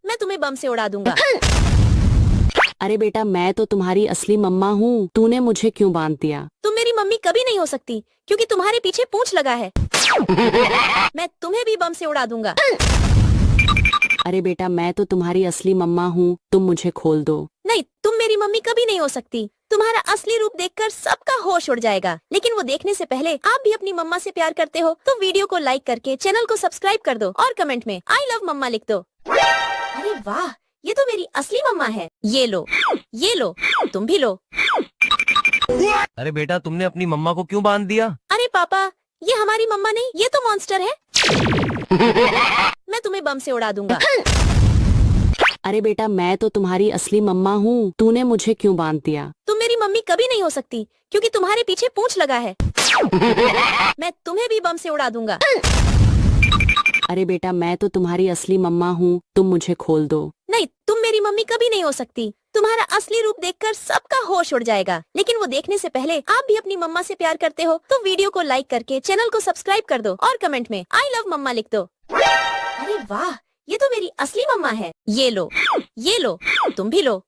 मैं तुम्हें बम से उड़ा दूंगा। अरे बेटा मैं तो तुम्हारी असली मम्मा हूँ, तूने मुझे क्यों बांध दिया? तुम मेरी मम्मी कभी नहीं हो सकती क्योंकि तुम्हारे पीछे पूंछ लगा है। मैं तुम्हें भी बम से उड़ा दूंगा। अरे बेटा मैं तो तुम्हारी असली मम्मा हूँ, तुम मुझे खोल दो। नहीं, तुम मेरी मम्मी कभी नहीं हो सकती। तुम्हारा असली रूप देखकर सबका होश उड़ जाएगा, लेकिन वो देखने से पहले आप भी अपनी मम्मा से प्यार करते हो तो वीडियो को लाइक करके चैनल को सब्सक्राइब कर दो और कमेंट में आई लव मम्मा लिख दो। अरे वाह, ये तो मेरी असली मम्मा है। ये लो, तुम भी लो। अरे बेटा तुमने अपनी मम्मा को क्यों बांध दिया? अरे पापा, ये हमारी मम्मा नहीं, ये तो मॉन्स्टर है। मैं तुम्हें बम से उड़ा दूंगा। अरे बेटा मैं तो तुम्हारी असली मम्मा हूँ, तूने मुझे क्यों बांध दिया? तुम मेरी मम्मी कभी नहीं हो सकती क्योंकि तुम्हारे पीछे पूंछ लगा है। मैं तुम्हें भी बम से उड़ा दूंगा। अरे बेटा मैं तो तुम्हारी असली मम्मा हूँ, तुम मुझे खोल दो। नहीं, तुम मेरी मम्मी कभी नहीं हो सकती। तुम्हारा असली रूप देखकर सबका होश उड़ जाएगा, लेकिन वो देखने से पहले आप भी अपनी मम्मा से प्यार करते हो तो वीडियो को लाइक करके चैनल को सब्सक्राइब कर दो और कमेंट में आई लव मम्मा लिख दो। अरे वाह, ये तो मेरी असली मम्मा है। ये लो, तुम भी लो।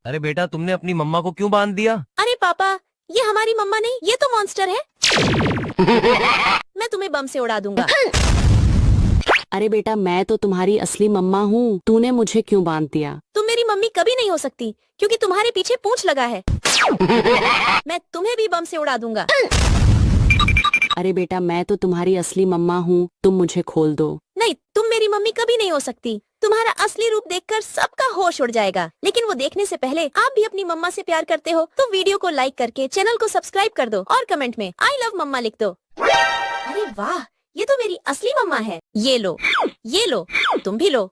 अरे बेटा तुमने अपनी मम्मा को क्यों बांध दिया? अरे पापा, ये हमारी मम्मा नहीं, ये तो मॉन्स्टर है। मैं तुम्हें बम से उड़ा दूंगा। अरे बेटा मैं तो तुम्हारी असली मम्मा हूँ, तूने मुझे क्यों बांध दिया? तुम मेरी मम्मी कभी नहीं हो सकती क्योंकि तुम्हारे पीछे पूंछ लगा है। मैं तुम्हें भी बम से उड़ा दूंगा। अरे बेटा मैं तो तुम्हारी असली मम्मा हूँ, तुम मुझे खोल दो। नहीं, तुम मेरी मम्मी कभी नहीं हो सकती। तुम्हारा असली रूप देखकर सबका होश उड़ जाएगा, लेकिन वो देखने से पहले आप भी अपनी मम्मा से प्यार करते हो तो वीडियो को लाइक करके चैनल को सब्सक्राइब कर दो और कमेंट में आई लव मम्मा लिख दो। अरे वाह, ये तो मेरी असली मम्मा है। ये लो, तुम भी लो।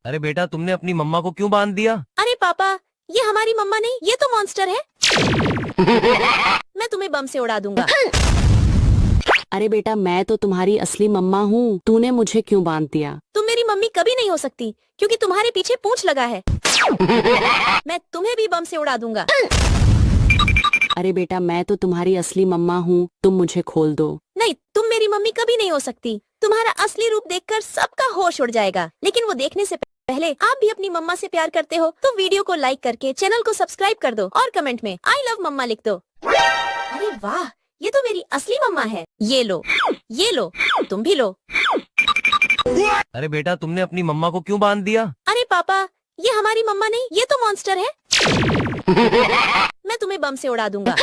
अरे बेटा तुमने अपनी मम्मा को क्यों बांध दिया? अरे पापा, ये हमारी मम्मा नहीं, ये तो मॉन्स्टर है। मैं तुम्हें बम से उड़ा दूंगा। अरे बेटा मैं तो तुम्हारी असली मम्मा हूँ, तूने मुझे क्यों बांध दिया? तुम मेरी मम्मी कभी नहीं हो सकती क्योंकि तुम्हारे पीछे पूंछ लगा है। मैं तुम्हें भी बम से उड़ा दूंगा। अरे बेटा मैं तो तुम्हारी असली मम्मा हूँ, तुम मुझे खोल दो। नहीं, तुम मेरी मम्मी कभी नहीं हो सकती। तुम्हारा असली रूप देखकर सबका होश उड़ जाएगा, लेकिन वो देखने से पहले आप भी अपनी मम्मा से प्यार करते हो तो वीडियो को लाइक करके चैनल को सब्सक्राइब कर दो और कमेंट में आई लव मम्मा लिख दो। अरे वाह, ये तो मेरी असली मम्मा है। ये लो, तुम भी लो। अरे बेटा तुमने अपनी मम्मा को क्यों बांध दिया? अरे पापा, ये हमारी मम्मा नहीं, ये तो मॉन्स्टर है। मैं तुम्हें बम से उड़ा दूंगा।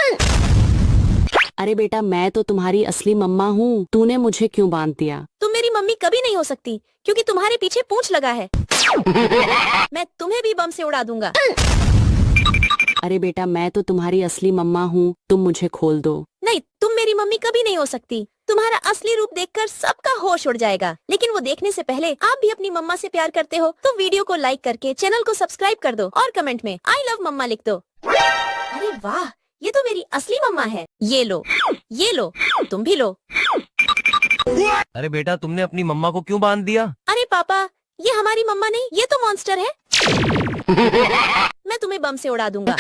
अरे बेटा मैं तो तुम्हारी असली मम्मा हूँ, तूने मुझे क्यों बांध दिया? तुम मेरी मम्मी कभी नहीं हो सकती क्योंकि तुम्हारे पीछे पूंछ लगा है। मैं तुम्हें भी बम से उड़ा दूंगा। अरे बेटा मैं तो तुम्हारी असली मम्मा हूँ, तुम मुझे खोल दो। नहीं, तुम मेरी मम्मी कभी नहीं हो सकती। तुम्हारा असली रूप देखकर सबका होश उड़ जाएगा, लेकिन वो देखने से पहले आप भी अपनी मम्मा से प्यार करते हो तो वीडियो को लाइक करके चैनल को सब्सक्राइब कर दो और कमेंट में आई लव मम्मा लिख दो। अरे वाह, ये तो मेरी असली मम्मा है। ये लो, तुम भी लो। अरे बेटा तुमने अपनी मम्मा को क्यों बांध दिया? अरे पापा, ये हमारी मम्मा नहीं, ये तो मॉन्स्टर है। मैं तुम्हें बम से उड़ा दूंगा।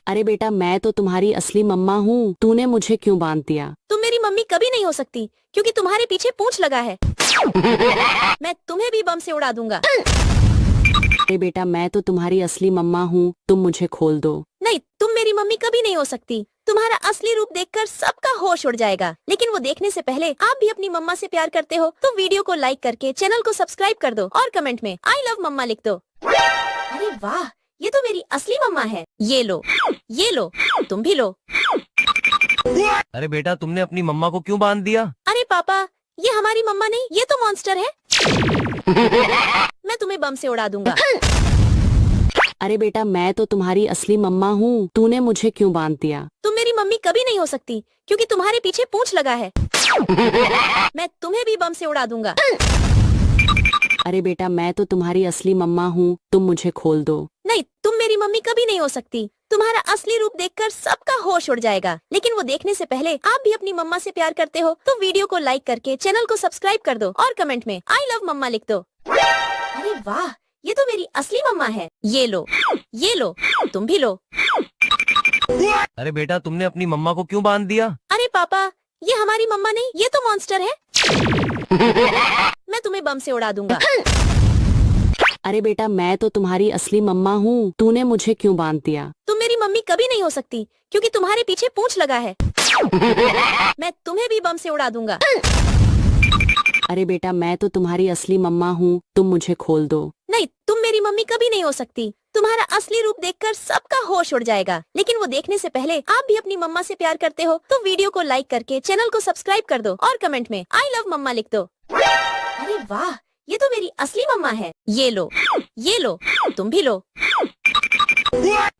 अरे बेटा मैं तो तुम्हारी असली मम्मा हूँ, तूने मुझे क्यों बांध दिया? तुम मेरी मम्मी कभी नहीं हो सकती क्योंकि तुम्हारे पीछे पूंछ लगा है। मैं तुम्हें भी बम से उड़ा दूंगा। अरे बेटा मैं तो तुम्हारी असली मम्मा हूँ, तुम मुझे खोल दो। नहीं, तुम मेरी मम्मी कभी नहीं हो सकती। तुम्हारा असली रूप देखकर सबका होश उड़ जाएगा। लेकिन वो देखने से पहले आप भी अपनी मम्मा से प्यार करते हो तो वीडियो को लाइक करके चैनल को सब्सक्राइब कर दो और कमेंट में आई लव मम्मा लिख दो। अरे वाह, ये तो मेरी असली मम्मा है। ये लो, ये लो, तुम भी लो। अरे बेटा तुमने अपनी मम्मा को क्यों बांध दिया? अरे पापा, ये हमारी मम्मा नहीं, ये तो मॉन्स्टर है। मैं तुम्हें बम से उड़ा दूंगा। अरे बेटा मैं तो तुम्हारी असली मम्मा हूँ, तूने मुझे क्यों बांध दिया? तुम मेरी मम्मी कभी नहीं हो सकती क्योंकि तुम्हारे पीछे पूंछ लगा है। मैं तुम्हें भी बम से उड़ा दूंगा। अरे बेटा मैं तो तुम्हारी असली मम्मा हूँ, तुम मुझे खोल दो। नहीं, तुम मेरी मम्मी कभी नहीं हो सकती। तुम्हारा असली रूप देखकर सबका होश उड़ जाएगा। लेकिन वो देखने से पहले आप भी अपनी मम्मा से प्यार करते हो तो वीडियो को लाइक करके चैनल को सब्सक्राइब कर दो और कमेंट में आई लव मम्मा लिख दो। अरे वाह, ये तो मेरी असली मम्मा है। ये लो, ये लो, तुम भी लो। अरे बेटा तुमने अपनी मम्मा को क्यों बांध दिया? अरे पापा, ये हमारी मम्मा नहीं, ये तो मॉन्स्टर है। मैं तुम्हें बम से उड़ा दूंगा। अरे बेटा मैं तो तुम्हारी असली मम्मा हूँ, तूने मुझे क्यों बांध दिया? तुम मेरी मम्मी कभी नहीं हो सकती क्योंकि तुम्हारे पीछे पूंछ लगा है। मैं तुम्हें भी बम से उड़ा दूंगा। अरे बेटा मैं तो तुम्हारी असली मम्मा हूँ, तुम मुझे खोल दो। नहीं, तुम मेरी मम्मी कभी नहीं हो सकती। तुम्हारा असली रूप देखकर सबका होश उड़ जाएगा। लेकिन वो देखने से पहले आप भी अपनी मम्मा से प्यार करते हो तो वीडियो को लाइक करके चैनल को सब्सक्राइब कर दो और कमेंट में आई लव मम्मा लिख दो। अरे वाह, ये तो मेरी असली मम्मा है। ये लो, ये लो, तुम भी लो।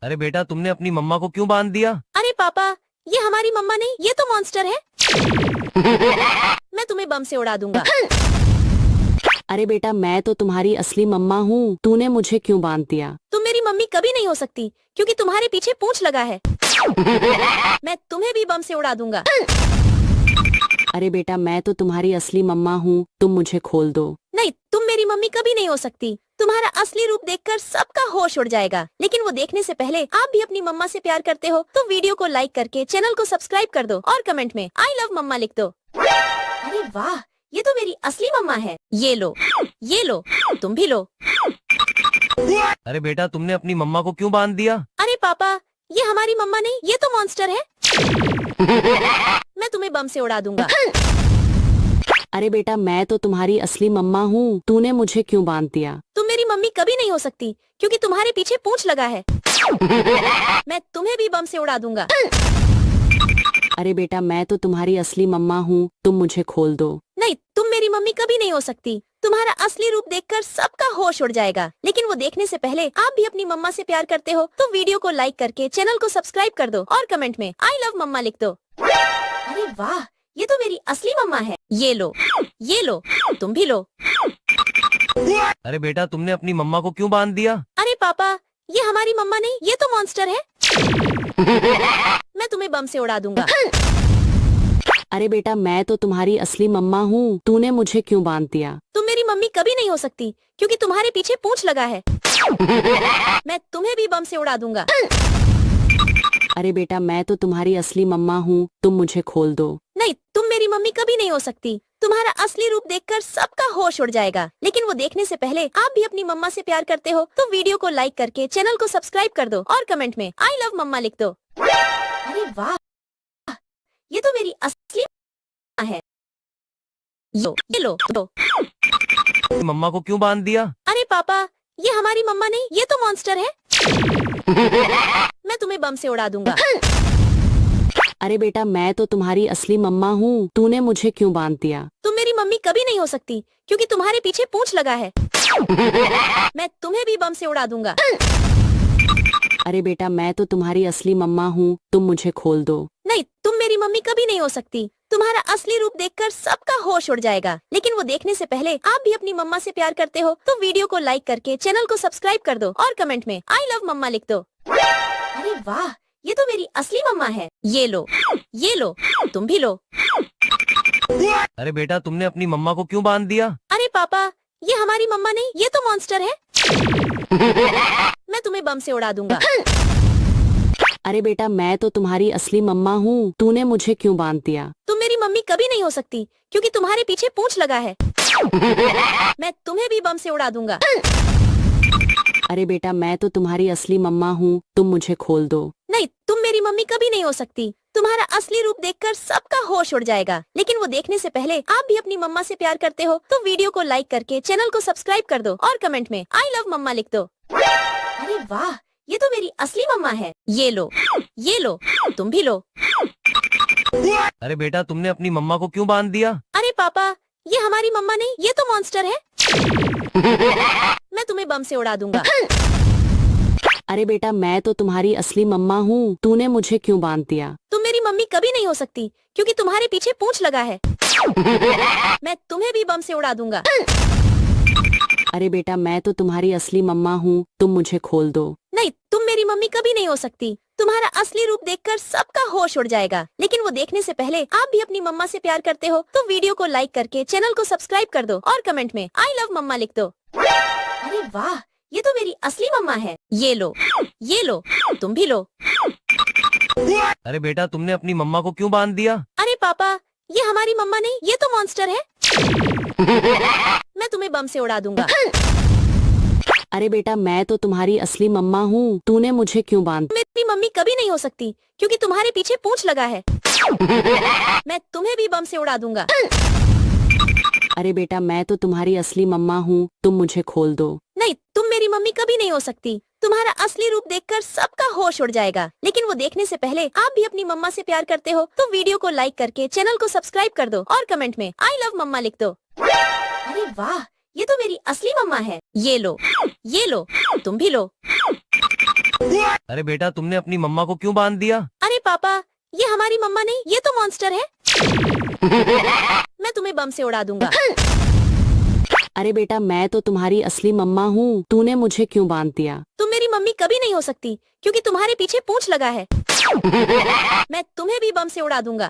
अरे बेटा तुमने अपनी मम्मा को क्यों बांध दिया? अरे पापा, ये हमारी मम्मा नहीं, ये तो मॉन्स्टर है। मैं तुम्हें बम से उड़ा दूंगा। अरे बेटा मैं तो तुम्हारी असली मम्मा हूँ, तूने मुझे क्यों बांध दिया? तुम मेरी मम्मी कभी नहीं हो सकती क्योंकि तुम्हारे पीछे पूंछ लगा है। मैं तुम्हें भी बम से उड़ा दूंगा। अरे बेटा मैं तो तुम्हारी असली मम्मा हूँ, तुम मुझे खोल दो। नहीं, तुम मेरी मम्मी कभी नहीं हो सकती। तुम्हारा असली रूप देखकर सबका होश उड़ जाएगा। लेकिन वो देखने से पहले आप भी अपनी मम्मा से प्यार करते हो तो वीडियो को लाइक करके चैनल को सब्सक्राइब कर दो और कमेंट में आई लव मम्मा लिख दो। अरे वाह, ये तो मेरी असली मम्मा है। ये लो, ये लो, तुम भी लो। अरे बेटा तुमने अपनी मम्मा को क्यों बांध दिया? अरे पापा, ये हमारी मम्मा नहीं, ये तो मॉन्स्टर है। मैं तुम्हें बम से उड़ा दूंगा। अरे बेटा मैं तो तुम्हारी असली मम्मा हूँ, तूने मुझे क्यों बांध दिया? तुम मेरी मम्मी कभी नहीं हो सकती क्योंकि तुम्हारे पीछे पूंछ लगा है। मैं तुम्हें भी बम से उड़ा दूंगा। अरे बेटा मैं तो तुम्हारी असली मम्मा हूँ, तुम मुझे खोल दो। नहीं, तुम मेरी मम्मी कभी नहीं हो सकती। तुम्हारा असली रूप देखकर सबका होश उड़ जाएगा। लेकिन वो देखने से पहले आप भी अपनी मम्मा से प्यार करते हो तो वीडियो को लाइक करके चैनल को सब्सक्राइब कर दो और कमेंट में आई लव मम्मा लिख दो। अरे वाह, ये तो मेरी असली मम्मा है। ये लो, ये लो, तुम भी लो। अरे बेटा तुमने अपनी मम्मा को क्यों बांध दिया? अरे पापा, ये हमारी मम्मा नहीं, ये तो मॉन्स्टर है। मैं तुम्हें बम से उड़ा दूंगा। अरे बेटा मैं तो तुम्हारी असली मम्मा हूँ, तूने मुझे क्यों बांध दिया? तुम मेरी मम्मी कभी नहीं हो सकती क्योंकि तुम्हारे पीछे पूंछ लगा है। मैं तुम्हें भी बम से उड़ा दूंगा। अरे बेटा मैं तो तुम्हारी असली मम्मा हूँ, तुम मुझे खोल दो। नहीं, तुम मेरी मम्मी कभी नहीं हो सकती। तुम्हारा असली रूप देखकर सबका होश उड़ जाएगा। लेकिन वो देखने से पहले आप भी अपनी मम्मा से प्यार करते हो तो वीडियो को लाइक करके चैनल को सब्सक्राइब कर दो और कमेंट में आई लव मम्मा लिख दो। अरे वाह, ये तो मेरी असली मम्मा है। ये लो, दो। मम्मा को क्यों बांध दिया? अरे पापा, ये हमारी मम्मा नहीं, ये तो मॉन्स्टर है। मैं तुम्हें बम से उड़ा दूंगा। अरे बेटा मैं तो तुम्हारी असली मम्मा हूँ, तूने मुझे क्यों बांध दिया? तुम मेरी मम्मी कभी नहीं हो सकती क्योंकि तुम्हारे पीछे पूंछ लगा है। मैं तुम्हें भी बम से उड़ा दूंगा। अरे बेटा मैं तो तुम्हारी असली मम्मा हूँ, तुम मुझे खोल दो। नहीं, तुम मेरी मम्मी कभी नहीं हो सकती। तुम्हारा असली रूप देखकर सबका होश उड़ जाएगा। लेकिन वो देखने से पहले आप भी अपनी मम्मा से प्यार करते हो तो वीडियो को लाइक करके चैनल को सब्सक्राइब कर दो और कमेंट में आई लव मम्मा लिख दो। अरे वाह, ये तो मेरी असली मम्मा है। ये लो, ये लो, तुम भी लो। अरे बेटा तुमने अपनी मम्मा को क्यों बांध दिया? अरे पापा, ये हमारी मम्मा नहीं, ये तो मॉन्स्टर है। मैं तुम्हें बम से उड़ा दूंगा। अरे बेटा मैं तो तुम्हारी असली मम्मा हूँ, तूने मुझे क्यों बांध दिया? तुम मेरी मम्मी कभी नहीं हो सकती क्योंकि तुम्हारे पीछे पूंछ लगा है। मैं तुम्हें भी बम से उड़ा दूंगा। अरे बेटा मैं तो तुम्हारी असली मम्मा हूँ, तुम मुझे खोल दो। नहीं, तुम मेरी मम्मी कभी नहीं हो सकती। तुम्हारा असली रूप देखकर सबका होश उड़ जाएगा। लेकिन वो देखने से पहले आप भी अपनी मम्मा से प्यार करते हो तो वीडियो को लाइक करके चैनल को सब्सक्राइब कर दो और कमेंट में आई लव मम्मा लिख दो। अरे वाह, ये तो मेरी असली मम्मा है। ये लो, तुम भी लो। अरे बेटा तुमने अपनी मम्मा को क्यों बांध दिया? अरे पापा, ये हमारी मम्मा नहीं, ये तो मॉन्स्टर है। मैं तुम्हें बम से उड़ा दूंगा। अरे बेटा मैं तो तुम्हारी असली मम्मा हूँ, तूने मुझे क्यों बांध दिया? तुम मेरी मम्मी कभी नहीं हो सकती क्योंकि तुम्हारे पीछे पूंछ लगा है। मैं तुम्हें भी बम से उड़ा दूंगा। अरे बेटा मैं तो तुम्हारी असली मम्मा हूँ, तुम मुझे खोल दो। नहीं, तुम मेरी मम्मी कभी नहीं हो सकती। तुम्हारा असली रूप देखकर सबका होश उड़ जाएगा। लेकिन वो देखने से पहले आप भी अपनी मम्मा से प्यार करते हो तो वीडियो को लाइक करके चैनल को सब्सक्राइब कर दो और कमेंट में आई लव मम्मा लिख दो। अरे वाह, ये तो मेरी असली मम्मा है। ये लो, तुम भी लो। अरे बेटा तुमने अपनी मम्मा को क्यों बांध दिया? अरे पापा, ये हमारी मम्मा नहीं, ये तो मॉन्स्टर है। मैं तुम्हें बम से उड़ा दूंगा। अरे बेटा मैं तो तुम्हारी असली मम्मा हूँ, तूने मुझे क्यों बांध? मेरी मम्मी कभी नहीं हो सकती क्योंकि तुम्हारे पीछे पूंछ लगा है। मैं तुम्हें भी बम से उड़ा दूंगा। अरे बेटा मैं तो तुम्हारी असली मम्मा हूँ, तुम मुझे खोल दो। नहीं, तुम मेरी मम्मी कभी नहीं हो सकती। तुम्हारा असली रूप देखकर सबका होश उड़ जाएगा। लेकिन वो देखने से पहले आप भी अपनी मम्मा से प्यार करते हो तो वीडियो को लाइक करके चैनल को सब्सक्राइब कर दो और कमेंट में आई लव मम्मा लिख दो। अरे वाह, ये तो मेरी असली मम्मा है। ये लो, तुम भी लो। अरे बेटा तुमने अपनी मम्मा को क्यों बांध दिया? अरे पापा, ये हमारी मम्मा नहीं, ये तो मॉन्स्टर है। मैं तुम्हें बम से उड़ा दूंगा। अरे बेटा मैं तो तुम्हारी असली मम्मा हूँ, तूने मुझे क्यों बांध दिया? तुम मेरी मम्मी कभी नहीं हो सकती क्योंकि तुम्हारे पीछे पूंछ लगा है। मैं तुम्हें भी बम से उड़ा दूंगा।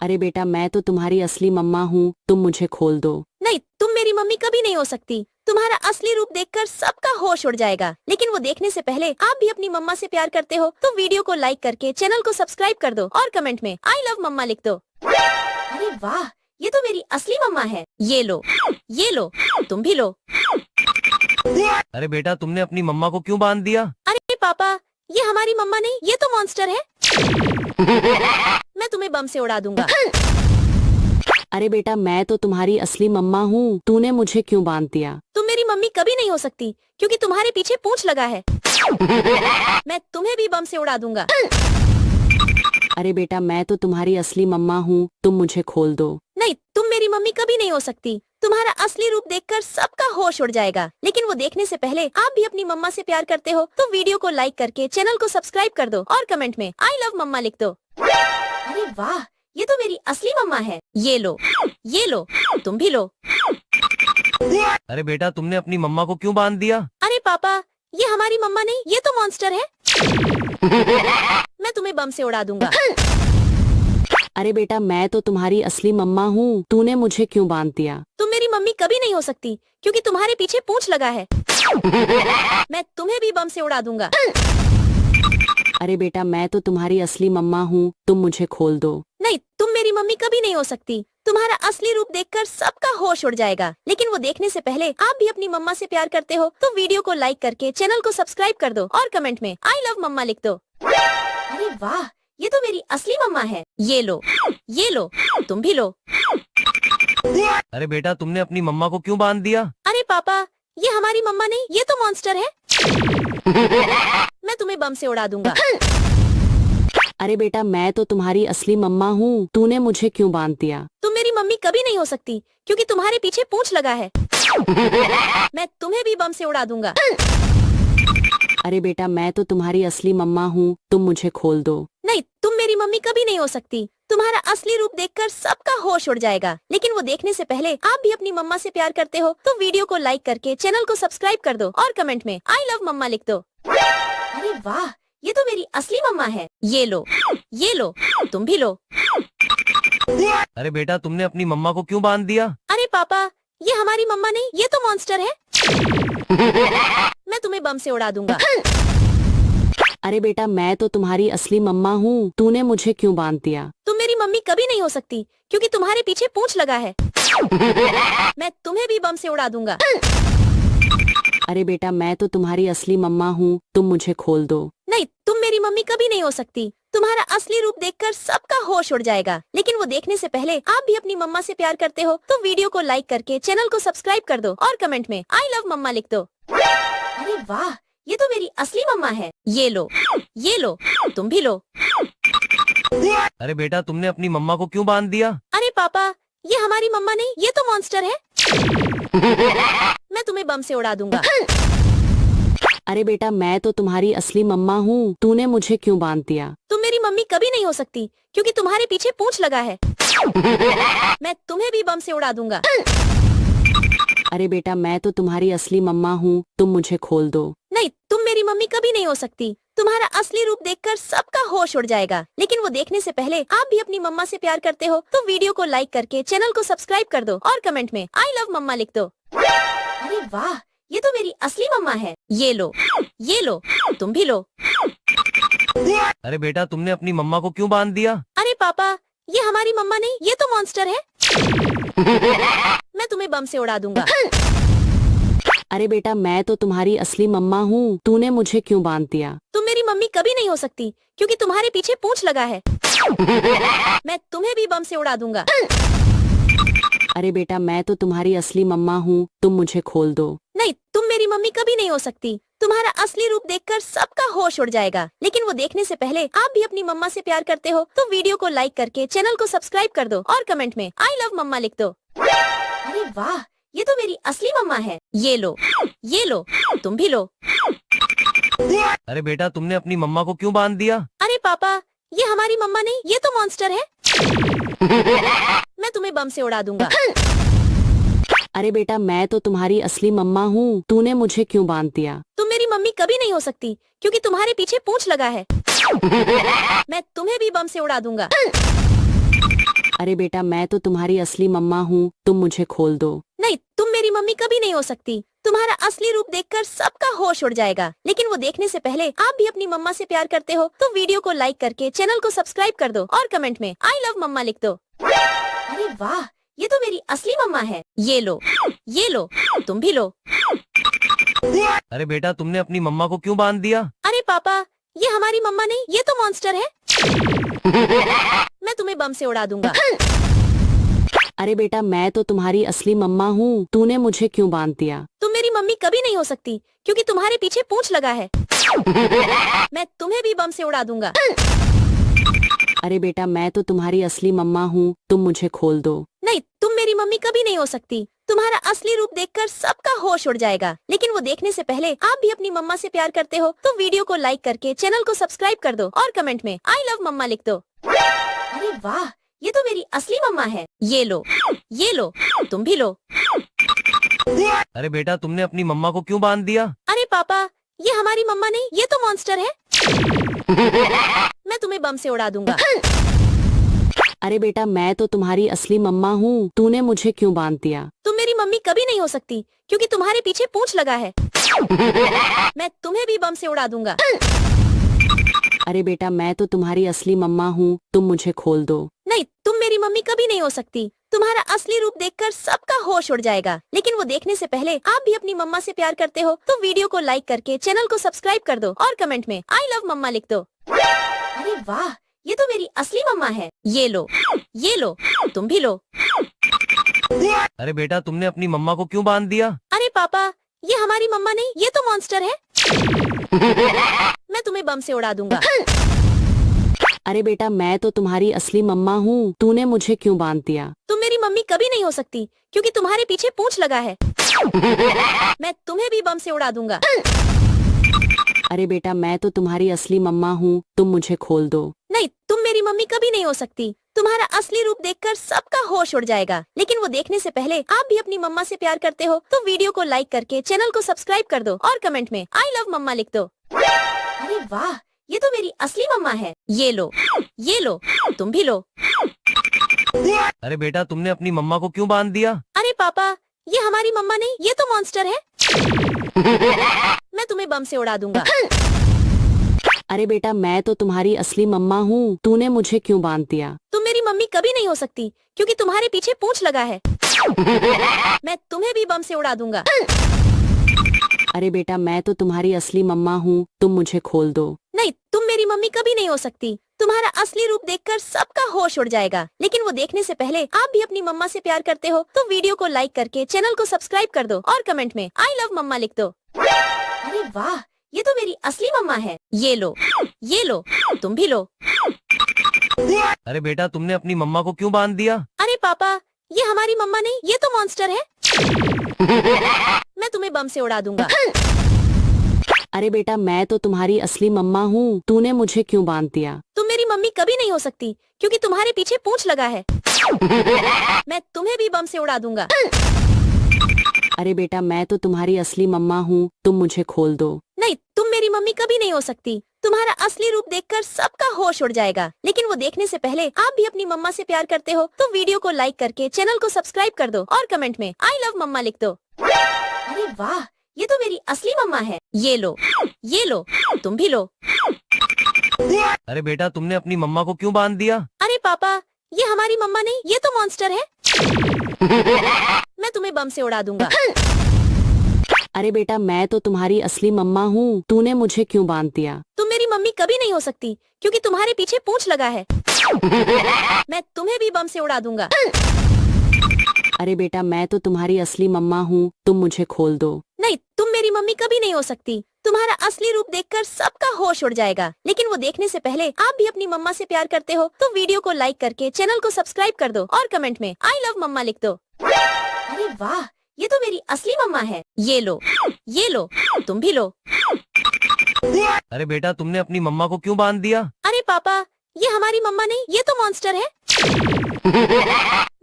अरे बेटा मैं तो तुम्हारी असली मम्मा हूँ, तुम मुझे खोल दो। नहीं, तुम मेरी मम्मी कभी नहीं हो सकती। तुम्हारा असली रूप देखकर सबका होश उड़ जाएगा। लेकिन वो देखने से पहले आप भी अपनी मम्मा से प्यार करते हो तो वीडियो को लाइक करके चैनल को सब्सक्राइब कर दो और कमेंट में आई लव मम्मा लिख दो। अरे वाह, ये तो मेरी असली मम्मा है। ये लो, तुम भी लो। अरे बेटा तुमने अपनी मम्मा को क्यों बांध दिया? अरे पापा, ये हमारी मम्मा नहीं, ये तो मॉन्स्टर है। मैं तुम्हें बम से उड़ा दूंगा। अरे बेटा मैं तो तुम्हारी असली मम्मा हूँ, तूने मुझे क्यों बांध दिया? तुम मेरी मम्मी कभी नहीं हो सकती क्योंकि तुम्हारे पीछे पूंछ लगा है। मैं तुम्हें भी बम से उड़ा दूंगा। अरे बेटा मैं तो तुम्हारी असली मम्मा हूँ, तुम मुझे खोल दो। नहीं, तुम मेरी मम्मी कभी नहीं हो सकती। तुम्हारा असली रूप देखकर सबका होश उड़ जाएगा। लेकिन वो देखने से पहले आप भी अपनी मम्मा से प्यार करते हो तो वीडियो को लाइक करके चैनल को सब्सक्राइब कर दो और कमेंट में आई लव मम्मा लिख दो। अरे वाह, ये तो मेरी असली मम्मा है। ये लो, तुम भी लो। अरे बेटा तुमने अपनी मम्मा को क्यों बांध दिया? अरे पापा, ये हमारी मम्मा नहीं, ये तो मॉन्स्टर है। मैं तुम्हें बम से उड़ा दूंगा। अरे बेटा मैं तो तुम्हारी असली मम्मा हूँ, तूने मुझे क्यों बांध दिया? तुम मेरी मम्मी कभी नहीं हो सकती क्योंकि तुम्हारे पीछे पूंछ लगा है। मैं तुम्हें भी बम से उड़ा दूंगा। अरे बेटा मैं तो तुम्हारी असली मम्मा हूँ, तुम मुझे खोल दो। नहीं, तुम मेरी मम्मी कभी नहीं हो सकती। तुम्हारा असली रूप देखकर सबका होश उड़ जाएगा। लेकिन वो देखने से पहले आप भी अपनी मम्मा से प्यार करते हो तो वीडियो को लाइक करके चैनल को सब्सक्राइब कर दो और कमेंट में आई लव मम्मा लिख दो। अरे वाह, ये तो मेरी असली मम्मा है। ये लो, तुम भी लो। अरे बेटा तुमने अपनी मम्मा को क्यों बांध दिया? अरे पापा, ये हमारी मम्मा नहीं, ये तो मॉन्स्टर है। मैं तुम्हें बम से उड़ा दूंगा। अरे बेटा मैं तो तुम्हारी असली मम्मा हूँ, तूने मुझे क्यों बांध दिया? तुम मेरी मम्मी कभी नहीं हो सकती क्योंकि तुम्हारे पीछे पूंछ लगा है। मैं तुम्हें भी बम से उड़ा दूंगा। अरे बेटा मैं तो तुम्हारी असली मम्मा हूँ, तुम मुझे खोल दो। नहीं, तुम मेरी मम्मी कभी नहीं हो सकती। तुम्हारा असली रूप देखकर सबका होश उड़ जाएगा। लेकिन वो देखने से पहले आप भी अपनी मम्मा से प्यार करते हो तो वीडियो को लाइक करके चैनल को सब्सक्राइब कर दो और कमेंट में आई लव मम्मा लिख दो। अरे वाह, ये तो मेरी असली मम्मा है। ये लो, तुम भी लो। अरे बेटा तुमने अपनी मम्मा को क्यों बांध दिया? अरे पापा, ये हमारी मम्मा नहीं, ये तो मॉन्स्टर है। मैं तुम्हें बम से उड़ा दूंगा। अरे बेटा मैं तो तुम्हारी असली मम्मा हूँ, तूने मुझे क्यों बांध दिया? तुम मेरी मम्मी कभी नहीं हो सकती क्योंकि तुम्हारे पीछे पूंछ लगा है। मैं तुम्हें भी बम से उड़ा दूंगा। अरे बेटा मैं तो तुम्हारी असली मम्मा हूँ, तुम मुझे खोल दो। नहीं, तुम मेरी मम्मी कभी नहीं हो सकती। तुम्हारा असली रूप देखकर सबका होश उड़ जाएगा, लेकिन वो देखने से पहले आप भी अपनी मम्मा से प्यार करते हो तो वीडियो को लाइक करके चैनल को सब्सक्राइब कर दो और कमेंट में आई लव मम्मा लिख दो। अरे वाह, ये तो मेरी असली मम्मा है। ये लो, तुम भी लो। अरे बेटा तुमने अपनी मम्मा को क्यों बांध दिया? अरे पापा, ये हमारी मम्मा नहीं, ये तो मॉन्स्टर है। मैं तुम्हें बम से उड़ा दूंगा। अरे बेटा मैं तो तुम्हारी असली मम्मा हूँ, तूने मुझे क्यों बांध दिया? तुम मेरी मम्मी कभी नहीं हो सकती क्योंकि तुम्हारे पीछे पूंछ लगा है। मैं तुम्हें भी बम से उड़ा दूंगा। अरे बेटा मैं तो तुम्हारी असली मम्मा हूँ, तुम मुझे खोल दो। नहीं, तुम मेरी मम्मी कभी नहीं हो सकती। तुम्हारा असली रूप देखकर सबका होश उड़ जाएगा, लेकिन वो देखने से पहले आप भी अपनी मम्मा से प्यार करते हो तो वीडियो को लाइक करके चैनल को सब्सक्राइब कर दो और कमेंट में आई लव मम्मा लिख दो। अरे वाह, ये तो मेरी असली मम्मा है। ये लो, तुम भी लो। अरे बेटा तुमने अपनी मम्मा को क्यों बांध दिया? अरे पापा, ये हमारी मम्मा नहीं, ये तो मॉन्स्टर है। मैं तुम्हें बम से उड़ा दूंगा। अरे बेटा मैं तो तुम्हारी असली मम्मा हूँ, तूने मुझे क्यों बांध दिया? तुम मेरी मम्मी कभी नहीं हो सकती क्योंकि तुम्हारे पीछे पूंछ लगा है। मैं तुम्हें भी बम से उड़ा दूंगा। अरे बेटा मैं तो तुम्हारी असली मम्मा हूँ, तुम मुझे खोल दो। नहीं, तुम मेरी मम्मी कभी नहीं हो सकती। तुम्हारा असली रूप देखकर सबका होश उड़ जाएगा, लेकिन वो देखने से पहले आप भी अपनी मम्मा से प्यार करते हो तो वीडियो को लाइक करके चैनल को सब्सक्राइब कर दो और कमेंट में आई लव मम्मा लिख दो। अरे वाह, ये तो मेरी असली मम्मा है। ये लो, तुम भी लो। अरे बेटा तुमने अपनी मम्मा को क्यों बांध दिया? अरे पापा, ये हमारी मम्मा नहीं, ये तो मॉन्स्टर है। मैं तुम्हें बम से उड़ा दूंगा। अरे बेटा मैं तो तुम्हारी असली मम्मा हूँ, तूने मुझे क्यों बांध दिया? तुम मेरी मम्मी कभी नहीं हो सकती क्योंकि तुम्हारे पीछे पूंछ लगा है। मैं तुम्हें भी बम से उड़ा दूंगा। अरे बेटा मैं तो तुम्हारी असली मम्मा हूँ, तुम मुझे खोल दो। नहीं, तुम मेरी मम्मी कभी नहीं हो सकती। तुम्हारा असली रूप देखकर सबका होश उड़ जाएगा, लेकिन वो देखने से पहले आप भी अपनी मम्मा से प्यार करते हो तो वीडियो को लाइक करके चैनल को सब्सक्राइब कर दो और कमेंट में आई लव मम्मा लिख दो। अरे वाह, ये तो मेरी असली मम्मा है। ये लो, तुम भी लो। अरे बेटा तुमने अपनी मम्मा को क्यों बांध दिया? अरे पापा, ये हमारी मम्मा नहीं, ये तो मॉन्स्टर है। मैं तुम्हें बम से उड़ा दूंगा। अरे बेटा मैं तो तुम्हारी असली मम्मा हूँ, तूने मुझे क्यों बांध दिया? तुम मेरी मम्मी कभी नहीं हो सकती क्योंकि तुम्हारे पीछे पूंछ लगा है। मैं तुम्हें भी बम से उड़ा दूंगा। अरे बेटा मैं तो तुम्हारी असली मम्मा हूँ, तुम मुझे खोल दो। नहीं, तुम मेरी मम्मी कभी नहीं हो सकती। तुम्हारा असली रूप देखकर सबका होश उड़ जाएगा, लेकिन वो देखने से पहले आप भी अपनी मम्मा से प्यार करते हो तो वीडियो को लाइक करके चैनल को सब्सक्राइब कर दो और कमेंट में आई लव मम्मा लिख दो। अरे वाह, ये तो मेरी असली मम्मा है। ये लो, तुम भी लो। अरे बेटा तुमने अपनी मम्मा को क्यों बांध दिया? अरे पापा, ये हमारी मम्मा नहीं, ये तो मॉन्स्टर है। मैं तुम्हें बम से उड़ा दूंगा। अरे बेटा मैं तो तुम्हारी असली मम्मा हूँ, तूने मुझे क्यों बांध दिया? तुम मेरी मम्मी कभी नहीं हो सकती क्योंकि तुम्हारे पीछे पूंछ लगा है। मैं तुम्हें भी बम से उड़ा दूंगा। अरे बेटा मैं तो तुम्हारी असली मम्मा हूँ, तुम मुझे खोल दो। नहीं, तुम मेरी मम्मी कभी नहीं हो सकती। तुम्हारा असली रूप देखकर सबका होश उड़ जाएगा, लेकिन वो देखने से पहले आप भी अपनी मम्मा से प्यार करते हो तो वीडियो को लाइक करके चैनल को सब्सक्राइब कर दो और कमेंट में आई लव मम्मा लिख दो। अरे वाह, ये तो मेरी असली मम्मा है। ये लो, तुम भी लो। अरे बेटा तुमने अपनी मम्मा को क्यों बांध दिया? अरे पापा, ये हमारी मम्मा नहीं, ये तो मॉन्स्टर है। मैं तुम्हें बम से उड़ा दूंगा। अरे बेटा मैं तो तुम्हारी असली मम्मा हूँ, तूने मुझे क्यों बांध दिया? तुम मेरी मम्मी कभी नहीं हो सकती क्योंकि तुम्हारे पीछे पूंछ लगा है। मैं तुम्हें भी बम से उड़ा दूंगा। अरे बेटा मैं तो तुम्हारी असली मम्मा हूँ, तुम मुझे खोल दो। नहीं, तुम मेरी मम्मी कभी नहीं हो सकती। तुम्हारा असली रूप देखकर सबका होश उड़ जाएगा, लेकिन वो देखने से पहले आप भी अपनी मम्मा से प्यार करते हो तो वीडियो को लाइक करके चैनल को सब्सक्राइब कर दो और कमेंट में आई लव मम्मा लिख दो। अरे वाह, ये तो मेरी असली मम्मा है। ये लो, तुम भी लो। अरे बेटा तुमने अपनी मम्मा को क्यों बांध दिया? अरे पापा, ये हमारी मम्मा नहीं, ये तो मॉन्स्टर है। मैं तुम्हें बम से उड़ा दूंगा। अरे बेटा मैं तो तुम्हारी असली मम्मा हूँ, तूने मुझे क्यों बांध दिया? तुम मेरी मम्मी कभी नहीं हो सकती क्योंकि तुम्हारे पीछे पूंछ लगा है। मैं तुम्हें भी बम से उड़ा दूंगा। अरे बेटा मैं तो तुम्हारी असली मम्मा हूँ, तुम मुझे खोल दो। नहीं, तुम मेरी मम्मी कभी नहीं हो सकती। तुम्हारा असली रूप देखकर सबका होश उड़ जाएगा। लेकिन वो देखने से पहले आप भी अपनी मम्मा से प्यार करते हो तो वीडियो को लाइक करके चैनल को सब्सक्राइब कर दो और कमेंट में आई लव मम्मा लिख दो। अरे वाह, ये तो मेरी असली मम्मा है। ये लो, तुम भी लो। अरे बेटा तुमने अपनी मम्मा को क्यों बांध दिया? अरे पापा, ये हमारी मम्मा नहीं, ये तो मॉन्स्टर है। मैं तुम्हें बम से उड़ा दूंगा। अरे बेटा मैं तो तुम्हारी असली मम्मा हूँ, तूने मुझे क्यों बांध दिया? तुम मेरी मम्मी कभी नहीं हो सकती क्योंकि तुम्हारे पीछे पूंछ लगा है। मैं तुम्हें भी बम से उड़ा दूंगा। अरे बेटा मैं तो तुम्हारी असली मम्मा हूँ, तुम मुझे खोल दो। नहीं, तुम मेरी मम्मी कभी नहीं हो सकती। तुम्हारा असली रूप देखकर सबका होश उड़ जाएगा। लेकिन वो देखने से पहले आप भी अपनी मम्मा से प्यार करते हो तो वीडियो को लाइक करके चैनल को सब्सक्राइब कर दो और कमेंट में आई लव मम्मा लिख दो। अरे वाह, ये तो मेरी असली मम्मा है। ये लो, तुम भी लो। अरे बेटा तुमने अपनी मम्मा को क्यों बांध दिया? अरे पापा, ये हमारी मम्मा नहीं, ये तो मॉन्स्टर है। मैं तुम्हें बम से उड़ा दूंगा। अरे बेटा मैं तो तुम्हारी असली मम्मा हूँ, तूने मुझे क्यों बांध दिया? तुम मेरी मम्मी कभी नहीं हो सकती क्योंकि तुम्हारे पीछे पूंछ लगा है। मैं तुम्हें भी बम से उड़ा दूंगा। अरे बेटा मैं तो तुम्हारी असली मम्मा हूँ, तुम मुझे खोल दो। नहीं, तुम मेरी मम्मी कभी नहीं हो सकती। तुम्हारा असली रूप देखकर सबका होश उड़ जाएगा। लेकिन वो देखने से पहले आप भी अपनी मम्मा से प्यार करते हो तो वीडियो को लाइक करके चैनल को सब्सक्राइब कर दो और कमेंट में आई लव मम्मा लिख दो। अरे वाह, ये तो मेरी असली मम्मा है। ये लो, तुम भी लो। अरे बेटा तुमने अपनी मम्मा को क्यों बांध दिया? अरे पापा, ये हमारी मम्मा नहीं, ये तो मॉन्स्टर है।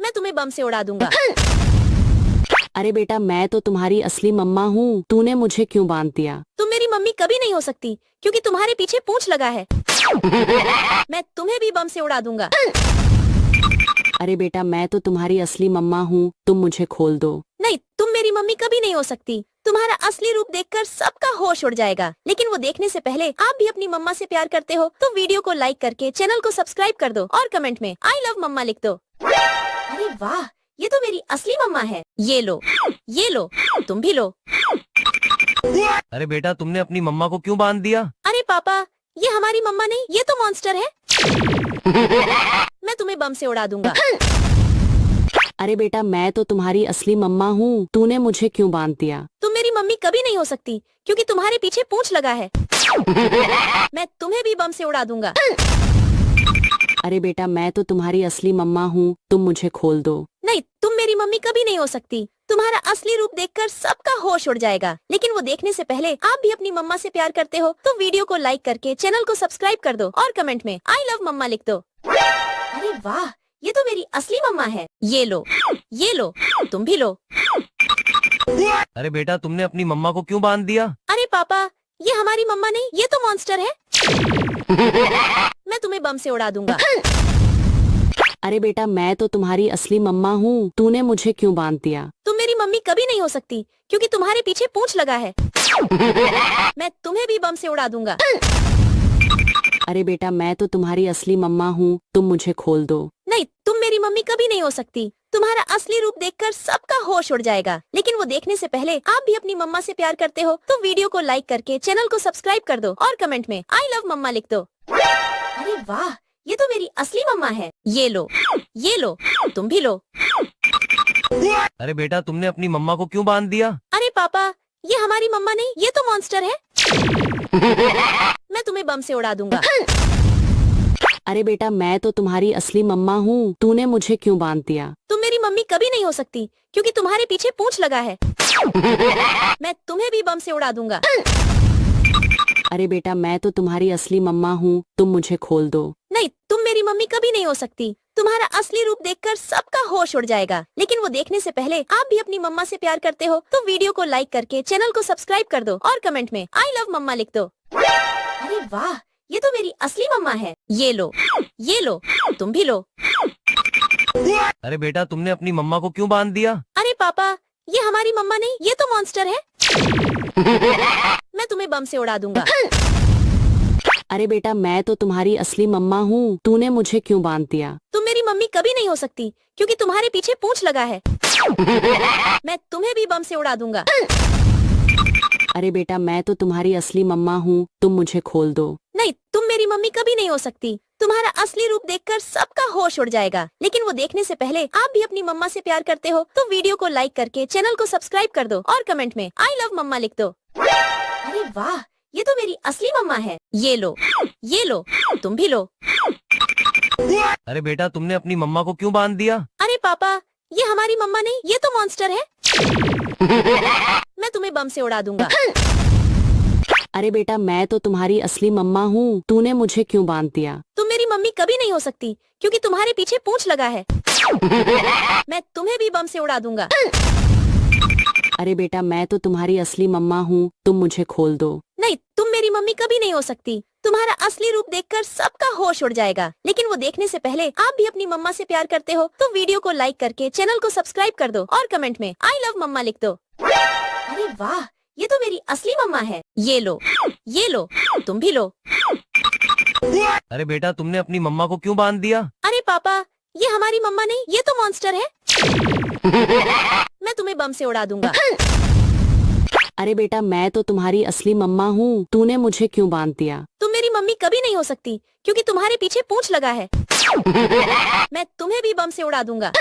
मैं तुम्हें बम से उड़ा दूंगा। अरे बेटा मैं तो तुम्हारी असली मम्मा हूँ, तूने मुझे क्यों बांध दिया? तुम मेरी मम्मी कभी नहीं हो सकती क्योंकि तुम्हारे पीछे पूंछ लगा है। मैं तुम्हें भी बम से उड़ा दूंगा। अरे बेटा मैं तो तुम्हारी असली मम्मा हूँ, तुम मुझे खोल दो। नहीं, तुम मेरी मम्मी कभी नहीं हो सकती। तुम्हारा असली रूप देखकर सबका होश उड़ जाएगा। लेकिन वो देखने से पहले आप भी अपनी मम्मा से प्यार करते हो तो वीडियो को लाइक करके चैनल को सब्सक्राइब कर दो और कमेंट में आई लव मम्मा लिख दो। अरे वाह, ये तो मेरी असली मम्मा है। ये लो, तुम भी लो। अरे बेटा तुमने अपनी मम्मा को क्यों बांध दिया? अरे पापा, ये हमारी मम्मा नहीं, ये तो मॉन्स्टर है। मैं तुम्हें बम से उड़ा दूंगा। अरे बेटा मैं तो तुम्हारी असली मम्मा हूँ, तूने मुझे क्यों बांध दिया? तुम मेरी मम्मी कभी नहीं हो सकती क्योंकि तुम्हारे पीछे पूंछ लगा है। मैं तुम्हें भी बम से उड़ा दूंगा। अरे बेटा मैं तो तुम्हारी असली मम्मा हूँ, तुम मुझे खोल दो। नहीं, तुम मेरी मम्मी कभी नहीं हो सकती। तुम्हारा असली रूप देखकर सबका होश उड़ जाएगा। लेकिन वो देखने से पहले आप भी अपनी मम्मा से प्यार करते हो तो वीडियो को लाइक करके चैनल को सब्सक्राइब कर दो और कमेंट में आई लव मम्मा लिख दो। अरे वाह, ये तो मेरी असली मम्मा है। ये लो, तुम भी लो। अरे बेटा तुमने अपनी मम्मा को क्यों बांध दिया? अरे पापा, ये हमारी मम्मा नहीं, ये तो मॉन्स्टर है। मैं तुम्हें बम से उड़ा दूंगा। अरे बेटा मैं तो तुम्हारी असली मम्मा हूँ, तूने मुझे क्यों बांध दिया? तुम मेरी मम्मी कभी नहीं हो सकती क्योंकि तुम्हारे पीछे पूंछ लगा है। मैं तुम्हें भी बम से उड़ा दूंगा। अरे बेटा मैं तो तुम्हारी असली मम्मा हूँ, तुम मुझे खोल दो। नहीं, तुम मेरी मम्मी कभी नहीं हो सकती। तुम्हारा असली रूप देखकर सबका होश उड़ जाएगा। लेकिन वो देखने से पहले आप भी अपनी मम्मा से प्यार करते हो तो वीडियो को लाइक करके चैनल को सब्सक्राइब कर दो और कमेंट में आई लव मम्मा लिख दो। अरे वाह, ये तो मेरी असली मम्मा है। ये लो, तुम भी लो। अरे बेटा तुमने अपनी मम्मा को क्यों बांध दिया? अरे पापा, ये हमारी मम्मा नहीं, ये तो मॉन्स्टर है। मैं तुम्हें बम से उड़ा दूंगा। अरे बेटा मैं तो तुम्हारी असली मम्मा हूँ, तूने मुझे क्यों बांध दिया? तुम मेरी मम्मी कभी नहीं हो सकती क्योंकि तुम्हारे पीछे पूंछ लगा है। मैं तुम्हें भी बम से उड़ा दूंगा। अरे बेटा मैं तो तुम्हारी असली मम्मा हूँ, तुम मुझे खोल दो। नहीं, तुम मेरी मम्मी कभी नहीं हो सकती। तुम्हारा असली रूप देखकर सबका होश उड़ जाएगा। लेकिन वो देखने से पहले आप भी अपनी मम्मा से प्यार करते हो तो वीडियो को लाइक करके चैनल को सब्सक्राइब कर दो और कमेंट में आई लव मम्मा लिख दो। अरे वाह, ये तो मेरी असली मम्मा है। ये लो, तुम भी लो। अरे बेटा तुमने अपनी मम्मा को क्यों बांध दिया? अरे पापा, ये हमारी मम्मा नहीं, ये तो मॉन्स्टर है। मैं तुम्हें बम से उड़ा दूंगा। अरे बेटा मैं तो तुम्हारी असली मम्मा हूँ, तूने मुझे क्यों बांध दिया? तुम मेरी मम्मी कभी नहीं हो सकती क्योंकि तुम्हारे पीछे पूंछ लगा है। मैं तुम्हें भी बम से उड़ा दूंगा। अरे बेटा मैं तो तुम्हारी असली मम्मा हूँ, तुम मुझे खोल दो। नहीं, तुम मेरी मम्मी कभी नहीं हो सकती। तुम्हारा असली रूप देखकर सबका होश उड़ जाएगा, लेकिन वो देखने से पहले आप भी अपनी मम्मा से प्यार करते हो तो वीडियो को लाइक करके चैनल को सब्सक्राइब कर दो और कमेंट में आई लव मम्मा लिख दो। अरे वाह, ये तो मेरी असली मम्मा है। ये लो, तुम भी लो। अरे बेटा तुमने अपनी मम्मा को क्यों बांध दिया? अरे पापा, ये हमारी मम्मा नहीं, ये तो मॉन्स्टर है। मैं तुम्हें बम से उड़ा दूंगा। अरे बेटा मैं तो तुम्हारी असली मम्मा हूँ, तूने मुझे क्यों बांध दिया? तुम मेरी मम्मी कभी नहीं हो सकती क्योंकि तुम्हारे पीछे पूंछ लगा है। मैं तुम्हें भी बम से उड़ा दूंगा। अरे बेटा मैं तो तुम्हारी असली मम्मा हूँ, तुम मुझे खोल दो। नहीं, तुम मेरी मम्मी कभी नहीं हो सकती। तुम्हारा असली रूप देखकर सबका होश उड़ जाएगा, लेकिन वो देखने से पहले आप भी अपनी मम्मा से प्यार करते हो तो वीडियो को लाइक करके चैनल को सब्सक्राइब कर दो और कमेंट में आई लव मम्मा लिख दो। अरे वाह, ये तो मेरी असली मम्मा है। ये लो, तुम भी लो। अरे बेटा तुमने अपनी मम्मा को क्यों बांध दिया? अरे पापा, ये हमारी मम्मा नहीं, ये तो मॉन्स्टर है। मैं तुम्हें बम से उड़ा दूंगा। अरे बेटा मैं तो तुम्हारी असली मम्मा हूँ, तूने मुझे क्यों बांध दिया? तुम मेरी मम्मी कभी नहीं हो सकती क्योंकि तुम्हारे पीछे पूंछ लगा है। मैं तुम्हें भी बम से उड़ा दूंगा।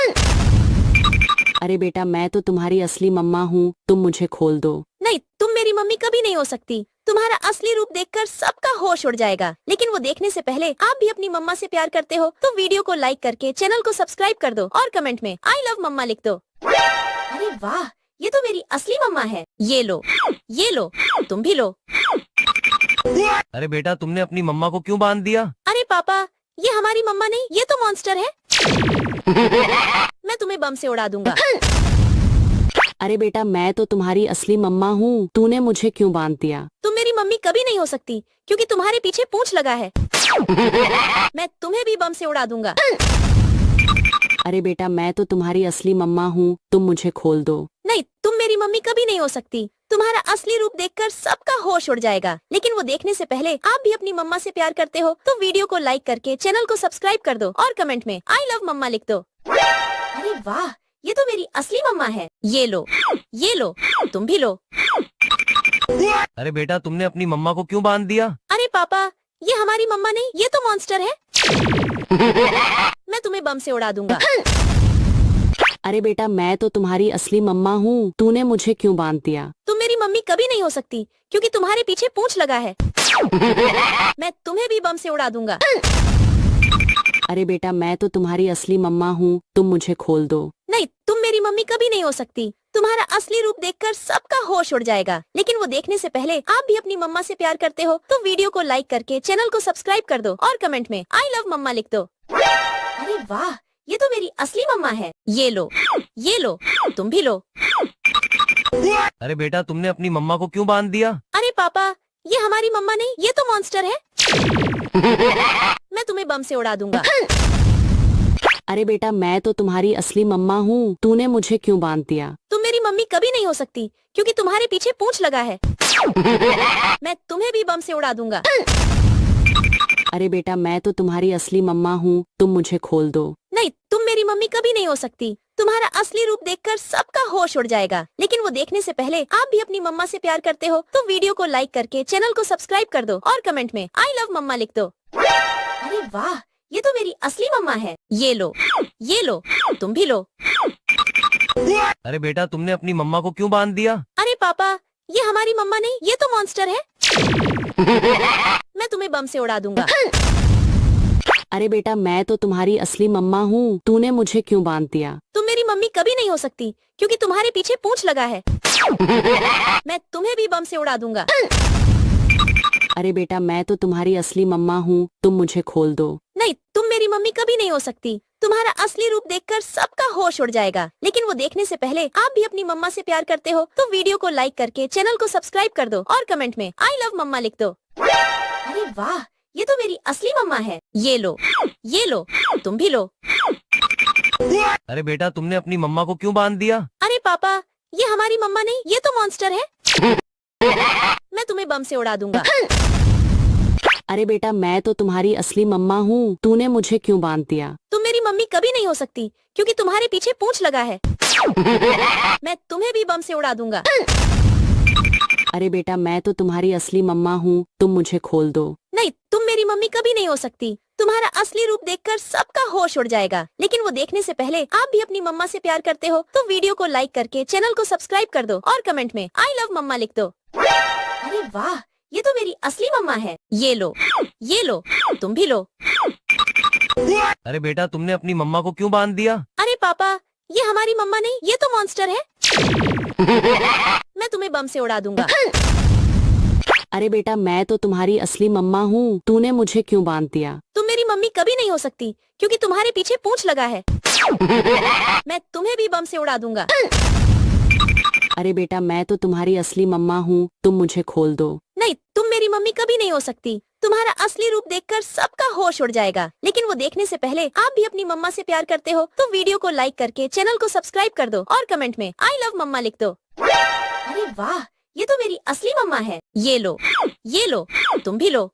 अरे बेटा मैं तो तुम्हारी असली मम्मा हूँ, तुम मुझे खोल दो। नहीं, तुम मेरी मम्मी कभी नहीं हो सकती। तुम्हारा असली रूप देखकर सबका होश उड़ जाएगा, लेकिन वो देखने से पहले आप भी अपनी मम्मा से प्यार करते हो तो वीडियो को लाइक करके चैनल को सब्सक्राइब कर दो और कमेंट में आई लव मम्मा लिख दो। अरे वाह, ये तो मेरी असली मम्मा है। ये लो, तुम भी लो। अरे बेटा तुमने अपनी मम्मा को क्यों बांध दिया? अरे पापा, ये हमारी मम्मा नहीं, ये तो मॉन्स्टर है। मैं तुम्हें बम से उड़ा दूंगा। अरे बेटा मैं तो तुम्हारी असली मम्मा हूँ, तूने मुझे क्यों बांध दिया? तुम मेरी मम्मी कभी नहीं हो सकती क्योंकि तुम्हारे पीछे पूंछ लगा है। मैं तुम्हें भी बम से उड़ा दूंगा। अरे बेटा मैं तो तुम्हारी असली मम्मा हूँ, तुम मुझे खोल दो। नहीं, तुम मेरी मम्मी कभी नहीं हो सकती। तुम्हारा असली रूप देखकर सबका होश उड़ जाएगा, लेकिन वो देखने से पहले आप भी अपनी मम्मा से प्यार करते हो तो वीडियो को लाइक करके चैनल को सब्सक्राइब कर दो और कमेंट में आई लव मम्मा लिख दो। अरे वाह, ये तो मेरी असली मम्मा है। ये लो, तुम भी लो। अरे बेटा तुमने अपनी मम्मा को क्यों बांध दिया? अरे पापा, ये हमारी मम्मा नहीं, ये तो मॉन्स्टर है। मैं तुम्हें बम से उड़ा दूंगा। अरे बेटा मैं तो तुम्हारी असली मम्मा हूँ, तूने मुझे क्यों बांध दिया? तुम मेरी मम्मी कभी नहीं हो सकती क्योंकि तुम्हारे पीछे पूंछ लगा है। मैं तुम्हें भी बम से उड़ा दूंगा। अरे बेटा मैं तो तुम्हारी असली मम्मा हूँ, तुम मुझे खोल दो। नहीं, तुम मेरी मम्मी कभी नहीं हो सकती। तुम्हारा असली रूप देखकर सबका होश उड़ जाएगा, लेकिन वो देखने से पहले आप भी अपनी मम्मा से प्यार करते हो तो वीडियो को लाइक करके चैनल को सब्सक्राइब कर दो और कमेंट में आई लव मम्मा लिख दो। अरे वाह, ये तो मेरी असली मम्मा है। ये लो, तुम भी लो। अरे बेटा तुमने अपनी मम्मा को क्यों बांध दिया? अरे पापा, ये हमारी मम्मा नहीं, ये तो मॉन्स्टर है। मैं तुम्हें बम से उड़ा दूंगा। अरे बेटा मैं तो तुम्हारी असली मम्मा हूँ, तूने मुझे क्यों बांध दिया? तुम मेरी मम्मी कभी नहीं हो सकती क्योंकि तुम्हारे पीछे पूंछ लगा है। मैं तुम्हें भी बम से उड़ा दूंगा। अरे बेटा मैं तो तुम्हारी असली मम्मा हूँ, तुम मुझे खोल दो। नहीं, तुम मेरी मम्मी कभी नहीं हो सकती। तुम्हारा असली रूप देखकर सबका होश उड़ जाएगा, लेकिन वो देखने से पहले आप भी अपनी मम्मा से प्यार करते हो तो वीडियो को लाइक करके चैनल को सब्सक्राइब कर दो और कमेंट में आई लव मम्मा लिख दो। अरे वाह, ये तो मेरी असली मम्मा है। ये लो, तुम भी लो। अरे बेटा तुमने अपनी मम्मा को क्यों बांध दिया? अरे पापा, ये हमारी मम्मा नहीं, ये तो मॉन्स्टर है। मैं तुम्हें बम से उड़ा दूंगा। अरे बेटा मैं तो तुम्हारी असली मम्मा हूँ, तूने मुझे क्यों बांध दिया? तुम मेरी मम्मी कभी नहीं हो सकती क्योंकि तुम्हारे पीछे पूंछ लगा है। मैं तुम्हें भी बम से उड़ा दूंगा। अरे बेटा मैं तो तुम्हारी असली मम्मा हूँ, तुम मुझे खोल दो। नहीं, तुम मेरी मम्मी कभी नहीं हो सकती। तुम्हारा असली रूप देखकर सबका होश उड़ जाएगा, लेकिन वो देखने से पहले आप भी अपनी मम्मा से प्यार करते हो तो वीडियो को लाइक करके चैनल को सब्सक्राइब कर दो और कमेंट में आई लव मम्मा लिख दो। अरे वाह, ये तो मेरी असली मम्मा है। ये लो, तुम भी लो। अरे बेटा तुमने अपनी मम्मा को क्यों बांध दिया? अरे पापा, ये हमारी मम्मा नहीं, ये तो मॉन्स्टर है। मैं तुम्हें बम से उड़ा दूंगा। अरे बेटा मैं तो तुम्हारी असली मम्मा हूँ, तूने मुझे क्यों बांध दिया? तुम मेरी मम्मी कभी नहीं हो सकती क्योंकि तुम्हारे पीछे पूंछ लगा है। मैं तुम्हें भी बम से उड़ा दूंगा। अरे बेटा मैं तो तुम्हारी असली मम्मा हूँ, तुम मुझे खोल दो। नहीं, तुम मेरी मम्मी कभी नहीं हो सकती। तुम्हारा असली रूप देखकर सबका होश उड़ जाएगा, लेकिन वो देखने से पहले आप भी अपनी मम्मा से प्यार करते हो तो वीडियो को लाइक करके चैनल को सब्सक्राइब कर दो और कमेंट में आई लव मम्मा लिख दो। अरे वाह, ये तो मेरी असली मम्मा है। ये लो, तुम भी लो। अरे बेटा तुमने अपनी मम्मा को क्यों बांध दिया? अरे पापा, ये हमारी मम्मा नहीं, ये तो मॉन्स्टर है। मैं तुम्हें बम से उड़ा दूंगा। अरे बेटा मैं तो तुम्हारी असली मम्मा हूँ, तूने मुझे क्यों बांध दिया? तुम मेरी मम्मी कभी नहीं हो सकती क्योंकि तुम्हारे पीछे पूंछ लगा है। मैं तुम्हें भी बम से उड़ा दूंगा। अरे बेटा मैं तो तुम्हारी असली मम्मा हूँ, तुम मुझे खोल दो। नहीं, तुम मेरी मम्मी कभी नहीं हो सकती। तुम्हारा असली रूप देखकर सबका होश उड़ जाएगा, लेकिन वो देखने से पहले आप भी अपनी मम्मा से प्यार करते हो तो वीडियो को लाइक करके चैनल को सब्सक्राइब कर दो और कमेंट में आई लव मम्मा लिख दो। अरे वाह, ये तो मेरी असली मम्मा है। ये लो, तुम भी लो।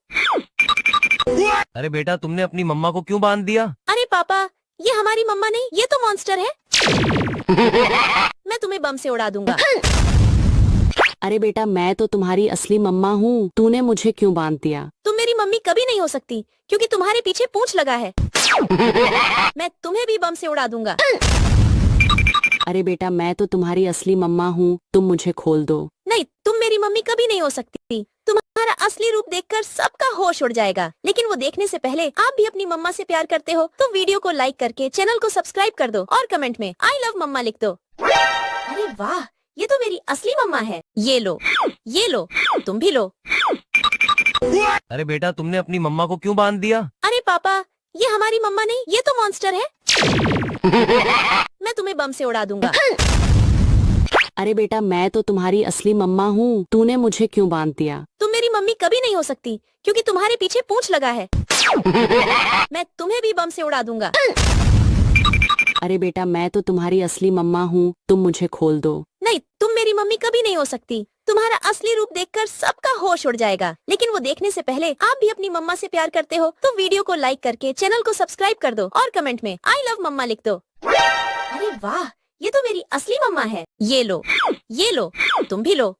अरे बेटा तुमने अपनी मम्मा को क्यों बांध दिया? अरे पापा, ये हमारी मम्मा नहीं, ये तो मॉन्स्टर है। मैं तुम्हें बम से उड़ा दूंगा। अरे बेटा मैं तो तुम्हारी असली मम्मा हूँ, तूने मुझे क्यों बांध दिया? तुम मेरी मम्मी कभी नहीं हो सकती क्योंकि तुम्हारे पीछे पूंछ लगा है। मैं तुम्हें भी बम से उड़ा दूंगा। अरे बेटा मैं तो तुम्हारी असली मम्मा हूँ, तुम मुझे खोल दो। नहीं, तुम मेरी मम्मी कभी नहीं हो सकती। तुम्हारा असली रूप देखकर सबका होश उड़ जाएगा, लेकिन वो देखने से पहले आप भी अपनी मम्मा से प्यार करते हो तो वीडियो को लाइक करके चैनल को सब्सक्राइब कर दो और कमेंट में आई लव मम्मा लिख दो। अरे वाह, ये तो मेरी असली मम्मा है। ये लो, तुम भी लो। अरे बेटा तुमने अपनी मम्मा को क्यों बांध दिया? अरे पापा, ये हमारी मम्मा नहीं, ये तो मॉन्स्टर है। मैं तुम्हें बम से उड़ा दूंगा। अरे बेटा मैं तो तुम्हारी असली मम्मा हूँ, तूने मुझे क्यों बांध दिया? तुम मेरी मम्मी कभी नहीं हो सकती क्योंकि तुम्हारे पीछे पूंछ लगा है। मैं तुम्हें भी बम से उड़ा दूंगा। अरे बेटा मैं तो तुम्हारी असली मम्मा हूँ, तुम मुझे खोल दो। नहीं, तुम मेरी मम्मी कभी नहीं हो सकती। तुम्हारा असली रूप देखकर सबका होश उड़ जाएगा, लेकिन वो देखने से पहले आप भी अपनी मम्मा से प्यार करते हो तो वीडियो को लाइक करके चैनल को सब्सक्राइब कर दो और कमेंट में आई लव मम्मा लिख दो। अरे वाह, ये तो मेरी असली मम्मा है। ये लो, तुम भी लो।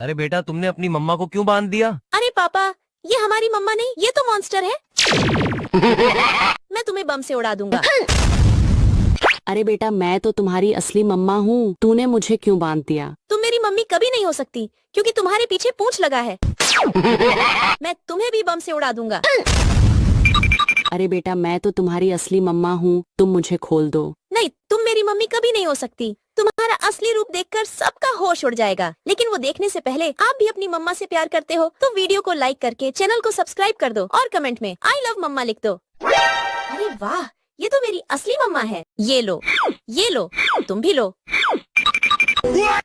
अरे बेटा तुमने अपनी मम्मा को क्यों बांध दिया? अरे पापा, ये हमारी मम्मा नहीं, ये तो मॉन्स्टर है। मैं तुम्हें बम से उड़ा दूंगा। अरे बेटा मैं तो तुम्हारी असली मम्मा हूँ, तूने मुझे क्यों बांध दिया? तुम मेरी मम्मी कभी नहीं हो सकती क्योंकि तुम्हारे पीछे पूंछ लगा है। मैं तुम्हें भी बम से उड़ा दूंगा। अरे बेटा मैं तो तुम्हारी असली मम्मा हूँ, तुम मुझे खोल दो। नहीं, तुम मेरी मम्मी कभी नहीं हो सकती। तुम्हारा असली रूप देखकर सबका होश उड़ जाएगा, लेकिन वो देखने से पहले आप भी अपनी मम्मा से प्यार करते हो तो वीडियो को लाइक करके चैनल को सब्सक्राइब कर दो और कमेंट में आई लव मम्मा लिख दो। अरे वाह, ये तो मेरी असली मम्मा है। ये लो, तुम भी लो।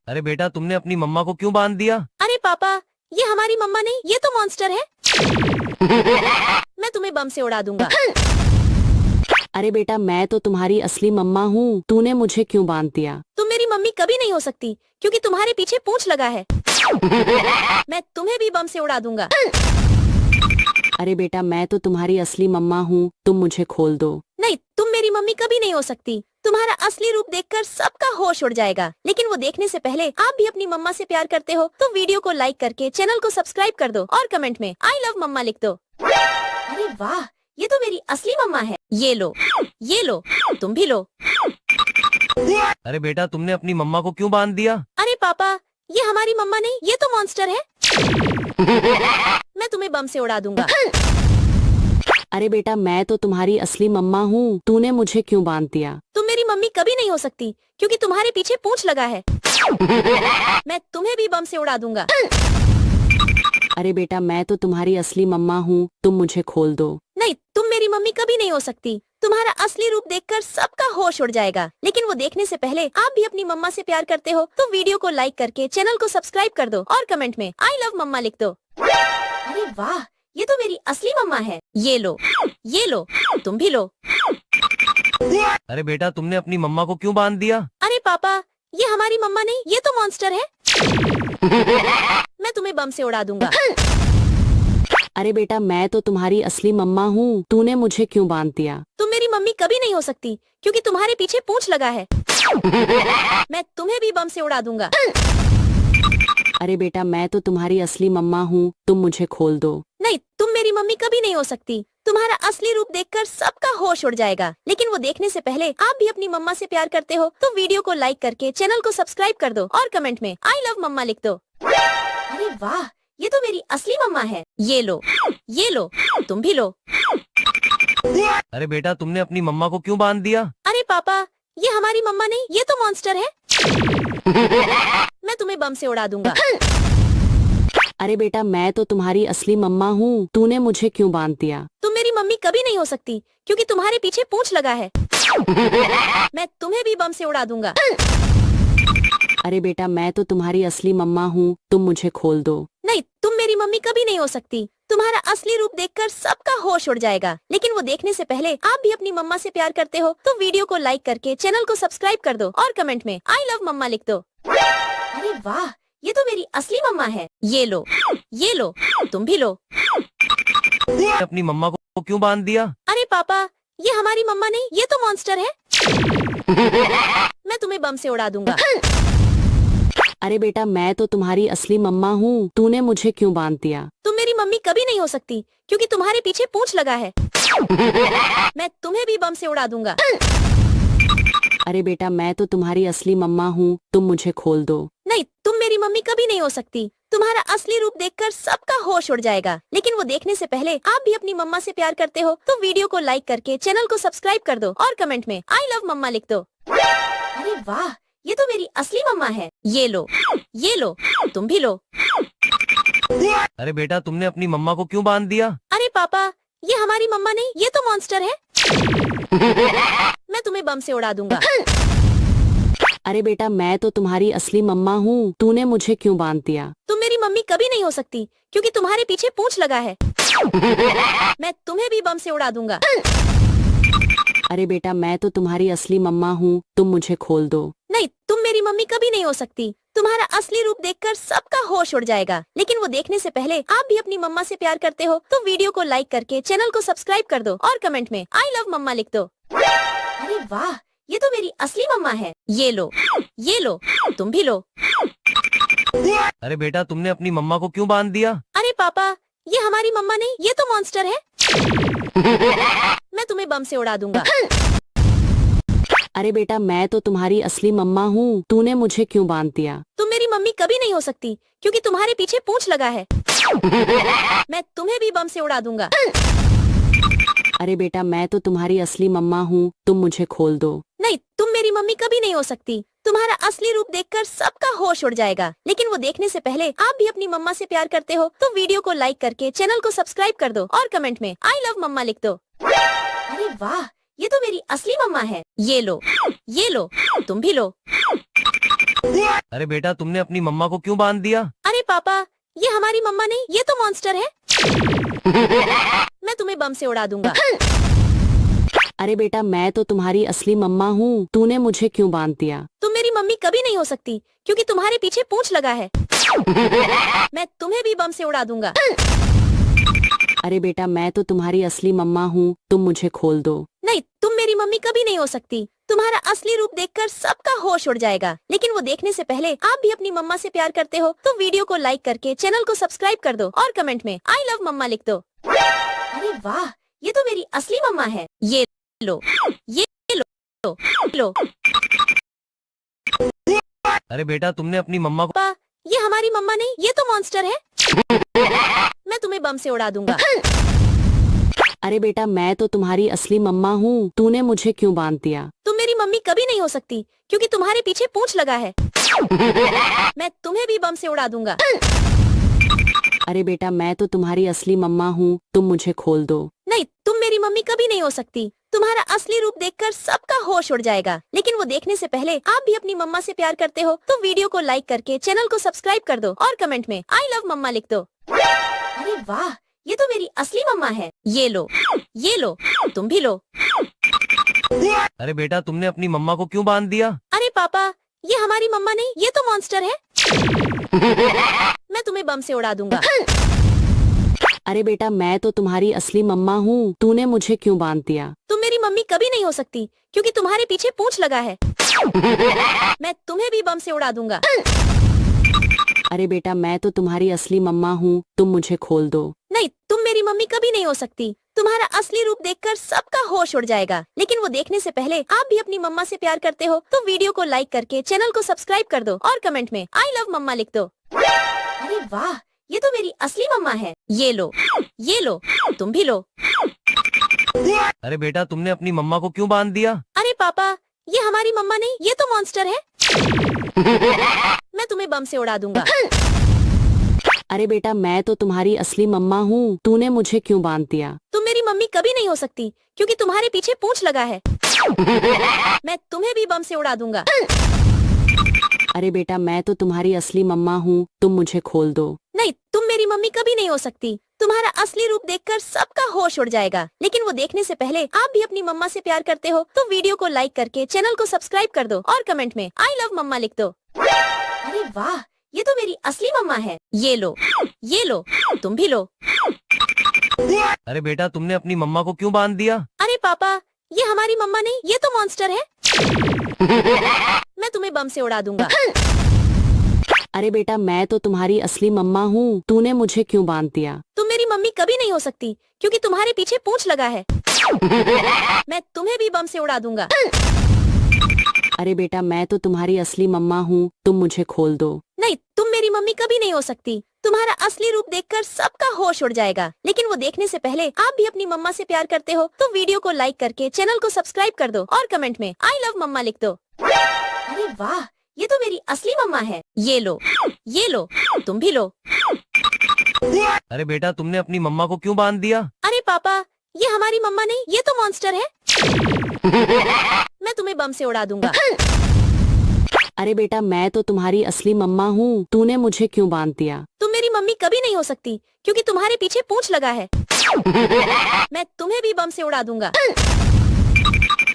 अरे बेटा तुमने अपनी मम्मा को क्यों बांध दिया? अरे पापा, ये हमारी मम्मा नहीं, ये तो मॉन्स्टर है। मैं तुम्हें बम से उड़ा दूंगा। अरे बेटा मैं तो तुम्हारी असली मम्मा हूँ, तूने मुझे क्यों बांध दिया? तुम मेरी मम्मी कभी नहीं हो सकती क्योंकि तुम्हारे पीछे पूंछ लगा है। मैं तुम्हें भी बम से उड़ा दूंगा। अरे बेटा मैं तो तुम्हारी असली मम्मा हूँ, तुम मुझे खोल दो। नहीं, तुम मेरी मम्मी कभी नहीं हो सकती। तुम्हारा असली रूप देखकर सबका होश उड़ जाएगा, लेकिन वो देखने से पहले आप भी अपनी मम्मा से प्यार करते हो तो वीडियो को लाइक करके चैनल को सब्सक्राइब कर दो और कमेंट में आई लव मम्मा लिख दो। अरे वाह, ये तो मेरी असली मम्मा है। ये लो, तुम भी लो। अरे बेटा तुमने अपनी मम्मा को क्यों बांध दिया? अरे पापा, ये हमारी मम्मा नहीं, ये तो मॉन्स्टर है। मैं तुम्हें बम से उड़ा दूंगा। अरे बेटा मैं तो तुम्हारी असली मम्मा हूँ, तूने मुझे क्यों बांध दिया? तुम मेरी मम्मी कभी नहीं हो सकती क्योंकि तुम्हारे पीछे पूंछ लगा है। मैं तुम्हें भी बम से उड़ा दूंगा। अरे बेटा मैं तो तुम्हारी असली मम्मा हूँ, तुम मुझे खोल दो। नहीं, तुम मेरी मम्मी कभी नहीं हो सकती। तुम्हारा असली रूप देखकर सबका होश उड़ जाएगा, लेकिन वो देखने से पहले आप भी अपनी मम्मा से प्यार करते हो तो वीडियो को लाइक करके चैनल को सब्सक्राइब कर दो और कमेंट में आई लव मम्मा लिख दो। अरे वाह, ये तो मेरी असली मम्मा है। ये लो, तुम भी लो। अरे बेटा तुमने अपनी मम्मा को क्यों बांध दिया? अरे पापा, ये हमारी मम्मा नहीं, ये तो मॉन्स्टर है। मैं तुम्हें बम से उड़ा दूंगा। अरे बेटा मैं तो तुम्हारी असली मम्मा हूँ, तूने मुझे क्यों बांध दिया? तुम मेरी मम्मी कभी नहीं हो सकती क्योंकि तुम्हारे पीछे पूंछ लगा है। मैं तुम्हें भी बम से उड़ा दूंगा। अरे बेटा मैं तो तुम्हारी असली मम्मा हूँ, तुम मुझे खोल दो। नहीं, तुम मेरी मम्मी कभी नहीं हो सकती। तुम्हारा असली रूप देखकर सबका होश उड़ जाएगा, लेकिन वो देखने से पहले आप भी अपनी मम्मा से प्यार करते हो तो वीडियो को लाइक करके चैनल को सब्सक्राइब कर दो और कमेंट में आई लव मम्मा लिख दो। अरे वाह, ये तो मेरी असली मम्मा है। ये लो, तुम भी लो। अरे बेटा तुमने अपनी मम्मा को क्यों बांध दिया? अरे पापा, ये हमारी मम्मा नहीं, ये तो मॉन्स्टर है। मैं तुम्हें बम से उड़ा दूंगा। अरे बेटा मैं तो तुम्हारी असली मम्मा हूँ, तूने मुझे क्यों बांध दिया? तुम मेरी मम्मी कभी नहीं हो सकती क्योंकि तुम्हारे पीछे पूंछ लगा है। मैं तुम्हें भी बम से उड़ा दूंगा। अरे बेटा मैं तो तुम्हारी असली मम्मा हूँ, तुम मुझे खोल दो। नहीं, तुम मेरी मम्मी कभी नहीं हो सकती। तुम्हारा असली रूप देखकर सबका होश उड़ जाएगा, लेकिन वो देखने से पहले आप भी अपनी मम्मा से प्यार करते हो तो वीडियो को लाइक करके चैनल को सब्सक्राइब कर दो और कमेंट में आई लव मम्मा लिख दो। अरे वाह, ये तो मेरी असली मम्मा है। ये लो, तुम भी लो। अपनी मम्मा को क्यों बांध दिया? अरे पापा, ये हमारी मम्मा नहीं, ये तो मॉन्स्टर है। मैं तुम्हें बम से उड़ा दूंगा। अरे बेटा मैं तो तुम्हारी असली मम्मा हूँ, तूने मुझे क्यों बांध दिया? तुम मेरी मम्मी कभी नहीं हो सकती क्योंकि तुम्हारे पीछे पूंछ लगा है। मैं तुम्हें भी बम से उड़ा दूंगा। अरे बेटा मैं तो तुम्हारी असली मम्मा हूँ, तुम मुझे खोल दो। नहीं, तुम मेरी मम्मी कभी नहीं हो सकती। तुम्हारा असली रूप देखकर सबका होश उड़ जाएगा, लेकिन वो देखने से पहले आप भी अपनी मम्मा से प्यार करते हो तो वीडियो को लाइक करके चैनल को सब्सक्राइब कर दो और कमेंट में आई लव मम्मा लिख दो। अरे वाह, ये तो मेरी असली मम्मा है। ये लो, तुम भी लो। अरे बेटा तुमने अपनी मम्मा को क्यों बांध दिया? अरे पापा, ये हमारी मम्मा नहीं, ये तो मॉन्स्टर है। मैं तुम्हें बम से उड़ा दूंगा। अरे बेटा मैं तो तुम्हारी असली मम्मा हूँ, तूने मुझे क्यों बांध दिया? तुम मेरी मम्मी कभी नहीं हो सकती क्योंकि तुम्हारे पीछे पूंछ लगा है। मैं तुम्हें भी बम से उड़ा दूंगा। अरे बेटा मैं तो तुम्हारी असली मम्मा हूँ, तुम मुझे खोल दो। नहीं, तुम मेरी मम्मी कभी नहीं हो सकती। तुम्हारा असली रूप देखकर सबका होश उड़ जाएगा, लेकिन वो देखने से पहले आप भी अपनी मम्मा से प्यार करते हो तो वीडियो को लाइक करके चैनल को सब्सक्राइब कर दो और कमेंट में आई लव मम्मा लिख दो। अरे वाह, ये तो मेरी असली मम्मा है। ये लो, तुम भी लो। अरे बेटा तुमने अपनी मम्मा को क्यों बांध दिया? अरे पापा, ये हमारी मम्मा नहीं, ये तो मॉन्स्टर है। मैं तुम्हें बम से उड़ा दूंगा। अरे बेटा मैं तो तुम्हारी असली मम्मा हूँ, तूने मुझे क्यों बांध दिया? तुम मेरी मम्मी कभी नहीं हो सकती क्योंकि तुम्हारे पीछे पूंछ लगा है। मैं तुम्हें भी बम से उड़ा दूंगा। अरे बेटा मैं तो तुम्हारी असली मम्मा हूँ, तुम मुझे खोल दो। नहीं, तुम मेरी मम्मी कभी नहीं हो सकती। तुम्हारा असली रूप देखकर सबका होश उड़ जाएगा, लेकिन वो देखने से पहले आप भी अपनी मम्मा से प्यार करते हो तो वीडियो को लाइक करके चैनल को सब्सक्राइब कर दो और कमेंट में आई लव मम्मा लिख दो। अरे वाह, ये तो मेरी असली मम्मा है। ये लो, तुम भी लो। अरे बेटा तुमने अपनी मम्मा को क्यों बांध दिया? अरे पापा, ये हमारी मम्मा नहीं, ये तो मॉन्स्टर है। मैं तुम्हें बम से उड़ा दूंगा। अरे बेटा मैं तो तुम्हारी असली मम्मा हूँ, तूने मुझे क्यों बांध दिया? तुम मेरी मम्मी कभी नहीं हो सकती क्योंकि तुम्हारे पीछे पूंछ लगा है। मैं तुम्हें भी बम से उड़ा दूंगा। अरे बेटा मैं तो तुम्हारी असली मम्मा हूँ, तुम मुझे खोल दो। नहीं, तुम मेरी मम्मी कभी नहीं हो सकती। तुम्हारा असली रूप देखकर सबका होश उड़ जाएगा, लेकिन वो देखने से पहले आप भी अपनी मम्मा से प्यार करते हो तो वीडियो को लाइक करके चैनल को सब्सक्राइब कर दो और कमेंट में आई लव मम्मा लिख दो। अरे वाह, ये तो मेरी असली मम्मा है। ये लो, लो। अरे बेटा तुमने अपनी मम्मा को पापा, ये हमारी मम्मा नहीं, ये तो मॉन्स्टर है। मैं तुम्हें बम से उड़ा दूंगा। अरे बेटा मैं तो तुम्हारी असली मम्मा हूँ, तूने मुझे क्यों बांध दिया? तुम मेरी मम्मी कभी नहीं हो सकती क्योंकि तुम्हारे पीछे पूंछ लगा है। मैं तुम्हें भी बम से उड़ा दूंगा। अरे बेटा मैं तो तुम्हारी असली मम्मा हूँ, तुम मुझे खोल दो। नहीं, तुम मेरी मम्मी कभी नहीं हो सकती। तुम्हारा असली रूप देखकर सबका होश उड़ जाएगा, लेकिन वो देखने से पहले आप भी अपनी मम्मा से प्यार करते हो तो वीडियो को लाइक करके चैनल को सब्सक्राइब कर दो और कमेंट में आई लव मम्मा लिख दो। अरे वाह, ये तो मेरी असली मम्मा है। ये लो, तुम भी लो। अरे बेटा तुमने अपनी मम्मा को क्यों बांध दिया? अरे पापा, ये हमारी मम्मा नहीं, ये तो मॉन्स्टर है। मैं तुम्हें बम से उड़ा दूंगा। अरे बेटा मैं तो तुम्हारी असली मम्मा हूँ, तूने मुझे क्यों बांध दिया? तुम मेरी मम्मी कभी नहीं हो सकती क्योंकि तुम्हारे पीछे पूंछ लगा है। मैं तुम्हें भी बम से उड़ा दूंगा। अरे बेटा मैं तो तुम्हारी असली मम्मा हूँ, तुम मुझे खोल दो। नहीं, तुम मेरी मम्मी कभी नहीं हो सकती। तुम्हारा असली रूप देखकर सबका होश उड़ जाएगा, लेकिन वो देखने से पहले आप भी अपनी मम्मा से प्यार करते हो तो वीडियो को लाइक करके चैनल को सब्सक्राइब कर दो और कमेंट में आई लव मम्मा लिख दो। अरे वाह, ये तो मेरी असली मम्मा है। ये लो, तुम भी लो। अरे बेटा तुमने अपनी मम्मा को क्यों बांध दिया? अरे पापा, ये हमारी मम्मा नहीं, ये तो मॉन्स्टर है। मैं तुम्हें बम से उड़ा दूंगा। अरे बेटा मैं तो तुम्हारी असली मम्मा हूँ, तूने मुझे क्यों बांध दिया? तुम मेरी मम्मी कभी नहीं हो सकती क्योंकि तुम्हारे पीछे पूंछ लगा है। मैं तुम्हें भी बम से उड़ा दूंगा। अरे बेटा मैं तो तुम्हारी असली मम्मा हूँ, तुम मुझे खोल दो। नहीं, तुम मेरी मम्मी कभी नहीं हो सकती। तुम्हारा असली रूप देखकर सबका होश उड़ जाएगा, लेकिन वो देखने से पहले आप भी अपनी मम्मा से प्यार करते हो तो वीडियो को लाइक करके चैनल को सब्सक्राइब कर दो और कमेंट में आई लव मम्मा लिख दो। अरे वाह, ये तो मेरी असली मम्मा है। ये लो, तुम भी लो। अरे बेटा तुमने अपनी मम्मा को क्यों बांध दिया? अरे पापा, ये हमारी मम्मा नहीं, ये तो मॉन्स्टर है। मैं तुम्हें बम से उड़ा दूंगा। अरे बेटा मैं तो तुम्हारी असली मम्मा हूँ, तूने मुझे क्यों बांध दिया? तुम मेरी मम्मी कभी नहीं हो सकती क्योंकि तुम्हारे पीछे पूंछ लगा है। मैं तुम्हें भी बम से उड़ा दूंगा। अरे बेटा मैं तो तुम्हारी असली मम्मा हूँ, तुम मुझे खोल दो। नहीं, तुम मेरी मम्मी कभी नहीं हो सकती। तुम्हारा असली रूप देखकर सबका होश उड़ जाएगा, लेकिन वो देखने से पहले आप भी अपनी मम्मा से प्यार करते हो तो वीडियो को लाइक करके चैनल को सब्सक्राइब कर दो और कमेंट में आई लव मम्मा लिख दो। अरे वाह, ये तो मेरी असली मम्मा है। ये लो, तुम भी लो। अरे बेटा तुमने अपनी मम्मा को क्यों बांध दिया? अरे पापा, ये हमारी मम्मा नहीं, ये तो मॉन्स्टर है। मैं तुम्हें बम से उड़ा दूंगा। अरे बेटा मैं तो तुम्हारी असली मम्मा हूँ, तूने मुझे क्यों बांध दिया? तुम मेरी मम्मी कभी नहीं हो सकती क्योंकि तुम्हारे पीछे पूंछ लगा है। मैं तुम्हें भी बम से उड़ा दूंगा।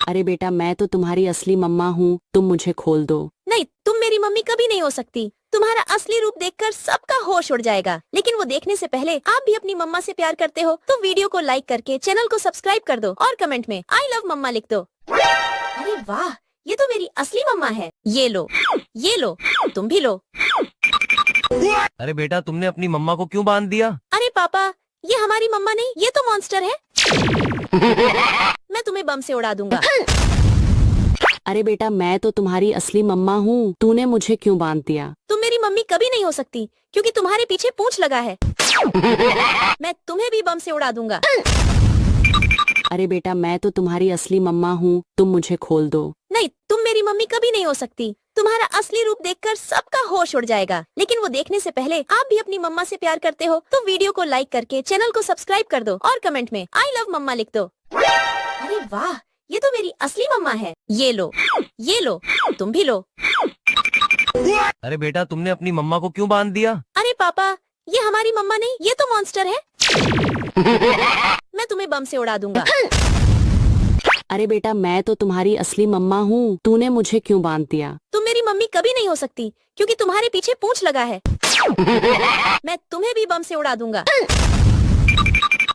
अरे बेटा मैं तो तुम्हारी असली मम्मा हूँ, तुम मुझे खोल दो। नहीं, तुम मेरी मम्मी कभी नहीं हो सकती। तुम्हारा असली रूप देखकर सबका होश उड़ जाएगा, लेकिन वो देखने से पहले आप भी अपनी मम्मा से प्यार करते हो तो वीडियो को लाइक करके चैनल को सब्सक्राइब कर दो और कमेंट में आई लव मम्मा लिख दो। अरे वाह, ये तो मेरी असली मम्मा है। ये लो, तुम भी लो। अरे बेटा तुमने अपनी मम्मा को क्यों बांध दिया? अरे पापा, ये हमारी मम्मा नहीं, ये तो मॉन्स्टर है। मैं तुम्हें बम से उड़ा दूंगा। अरे बेटा मैं तो तुम्हारी असली मम्मा हूँ, तूने मुझे क्यों बांध दिया? तुम मेरी मम्मी कभी नहीं हो सकती क्योंकि तुम्हारे पीछे पूंछ लगा है। मैं तुम्हें भी बम से उड़ा दूंगा। अरे बेटा मैं तो तुम्हारी असली मम्मा हूँ, तुम मुझे खोल दो। नहीं, तुम मेरी मम्मी कभी नहीं हो सकती। तुम्हारा असली रूप देखकर सबका होश उड़ जाएगा, लेकिन वो देखने से पहले आप भी अपनी मम्मा से प्यार करते हो तो वीडियो को लाइक करके चैनल को सब्सक्राइब कर दो और कमेंट में आई लव मम्मा लिख दो। अरे वाह, ये तो मेरी असली मम्मा है। ये लो, तुम भी लो। अरे बेटा तुमने अपनी मम्मा को क्यों बांध दिया? अरे पापा, ये हमारी मम्मा नहीं, ये तो मॉन्स्टर है। मैं तुम्हें बम से उड़ा दूंगा। अरे बेटा मैं तो तुम्हारी असली मम्मा हूँ, तूने मुझे क्यों बांध दिया? तुम मेरी मम्मी कभी नहीं हो सकती क्योंकि तुम्हारे पीछे पूंछ लगा है। मैं तुम्हें भी बम से उड़ा दूंगा।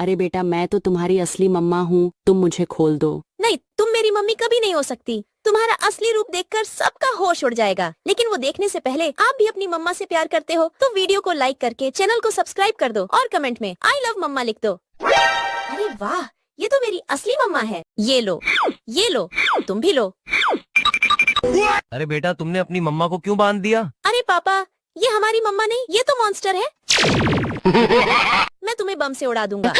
अरे बेटा मैं तो तुम्हारी असली मम्मा हूँ, तुम मुझे खोल दो। नहीं, तुम मेरी मम्मी कभी नहीं हो सकती। तुम्हारा असली रूप देखकर सबका होश उड़ जाएगा, लेकिन वो देखने से पहले आप भी अपनी मम्मा से प्यार करते हो तो वीडियो को लाइक करके चैनल को सब्सक्राइब कर दो और कमेंट में आई लव मम्मा लिख दो। अरे वाह, ये तो मेरी असली मम्मा है। ये लो, तुम भी लो। अरे बेटा तुमने अपनी मम्मा को क्यों बांध दिया? अरे पापा, ये हमारी मम्मा नहीं, ये तो मॉन्स्टर है। मैं तुम्हें बम से उड़ा दूंगा।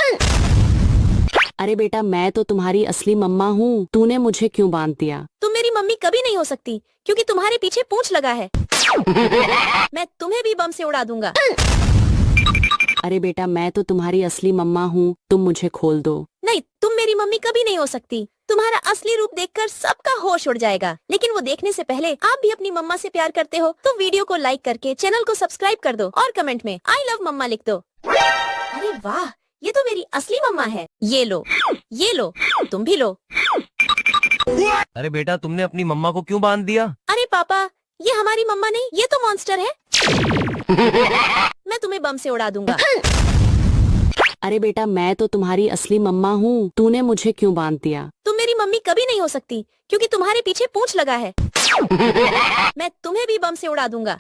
अरे बेटा मैं तो तुम्हारी असली मम्मा हूँ, तूने मुझे क्यों बांध दिया? तुम मेरी मम्मी कभी नहीं हो सकती क्योंकि तुम्हारे पीछे पूंछ लगा है। मैं तुम्हें भी बम से उड़ा दूंगा। अरे बेटा मैं तो तुम्हारी असली मम्मा हूँ, तुम मुझे खोल दो। नहीं, तुम मेरी मम्मी कभी नहीं हो सकती। तुम्हारा असली रूप देखकर सबका होश उड़ जाएगा, लेकिन वो देखने से पहले आप भी अपनी मम्मा से प्यार करते हो तो वीडियो को लाइक करके चैनल को सब्सक्राइब कर दो और कमेंट में आई लव मम्मा लिख दो। अरे वाह, ये तो मेरी असली मम्मा है। ये लो, तुम भी लो। अरे बेटा तुमने अपनी मम्मा को क्यों बांध दिया? अरे पापा, ये हमारी मम्मा नहीं, ये तो मॉन्स्टर है। मैं तुम्हें बम से उड़ा दूंगा। अरे बेटा मैं तो तुम्हारी असली मम्मा हूँ, तूने मुझे क्यों बांध दिया? तुम मेरी मम्मी कभी नहीं हो सकती क्योंकि तुम्हारे पीछे पूंछ लगा है। मैं तुम्हें भी बम से उड़ा दूंगा।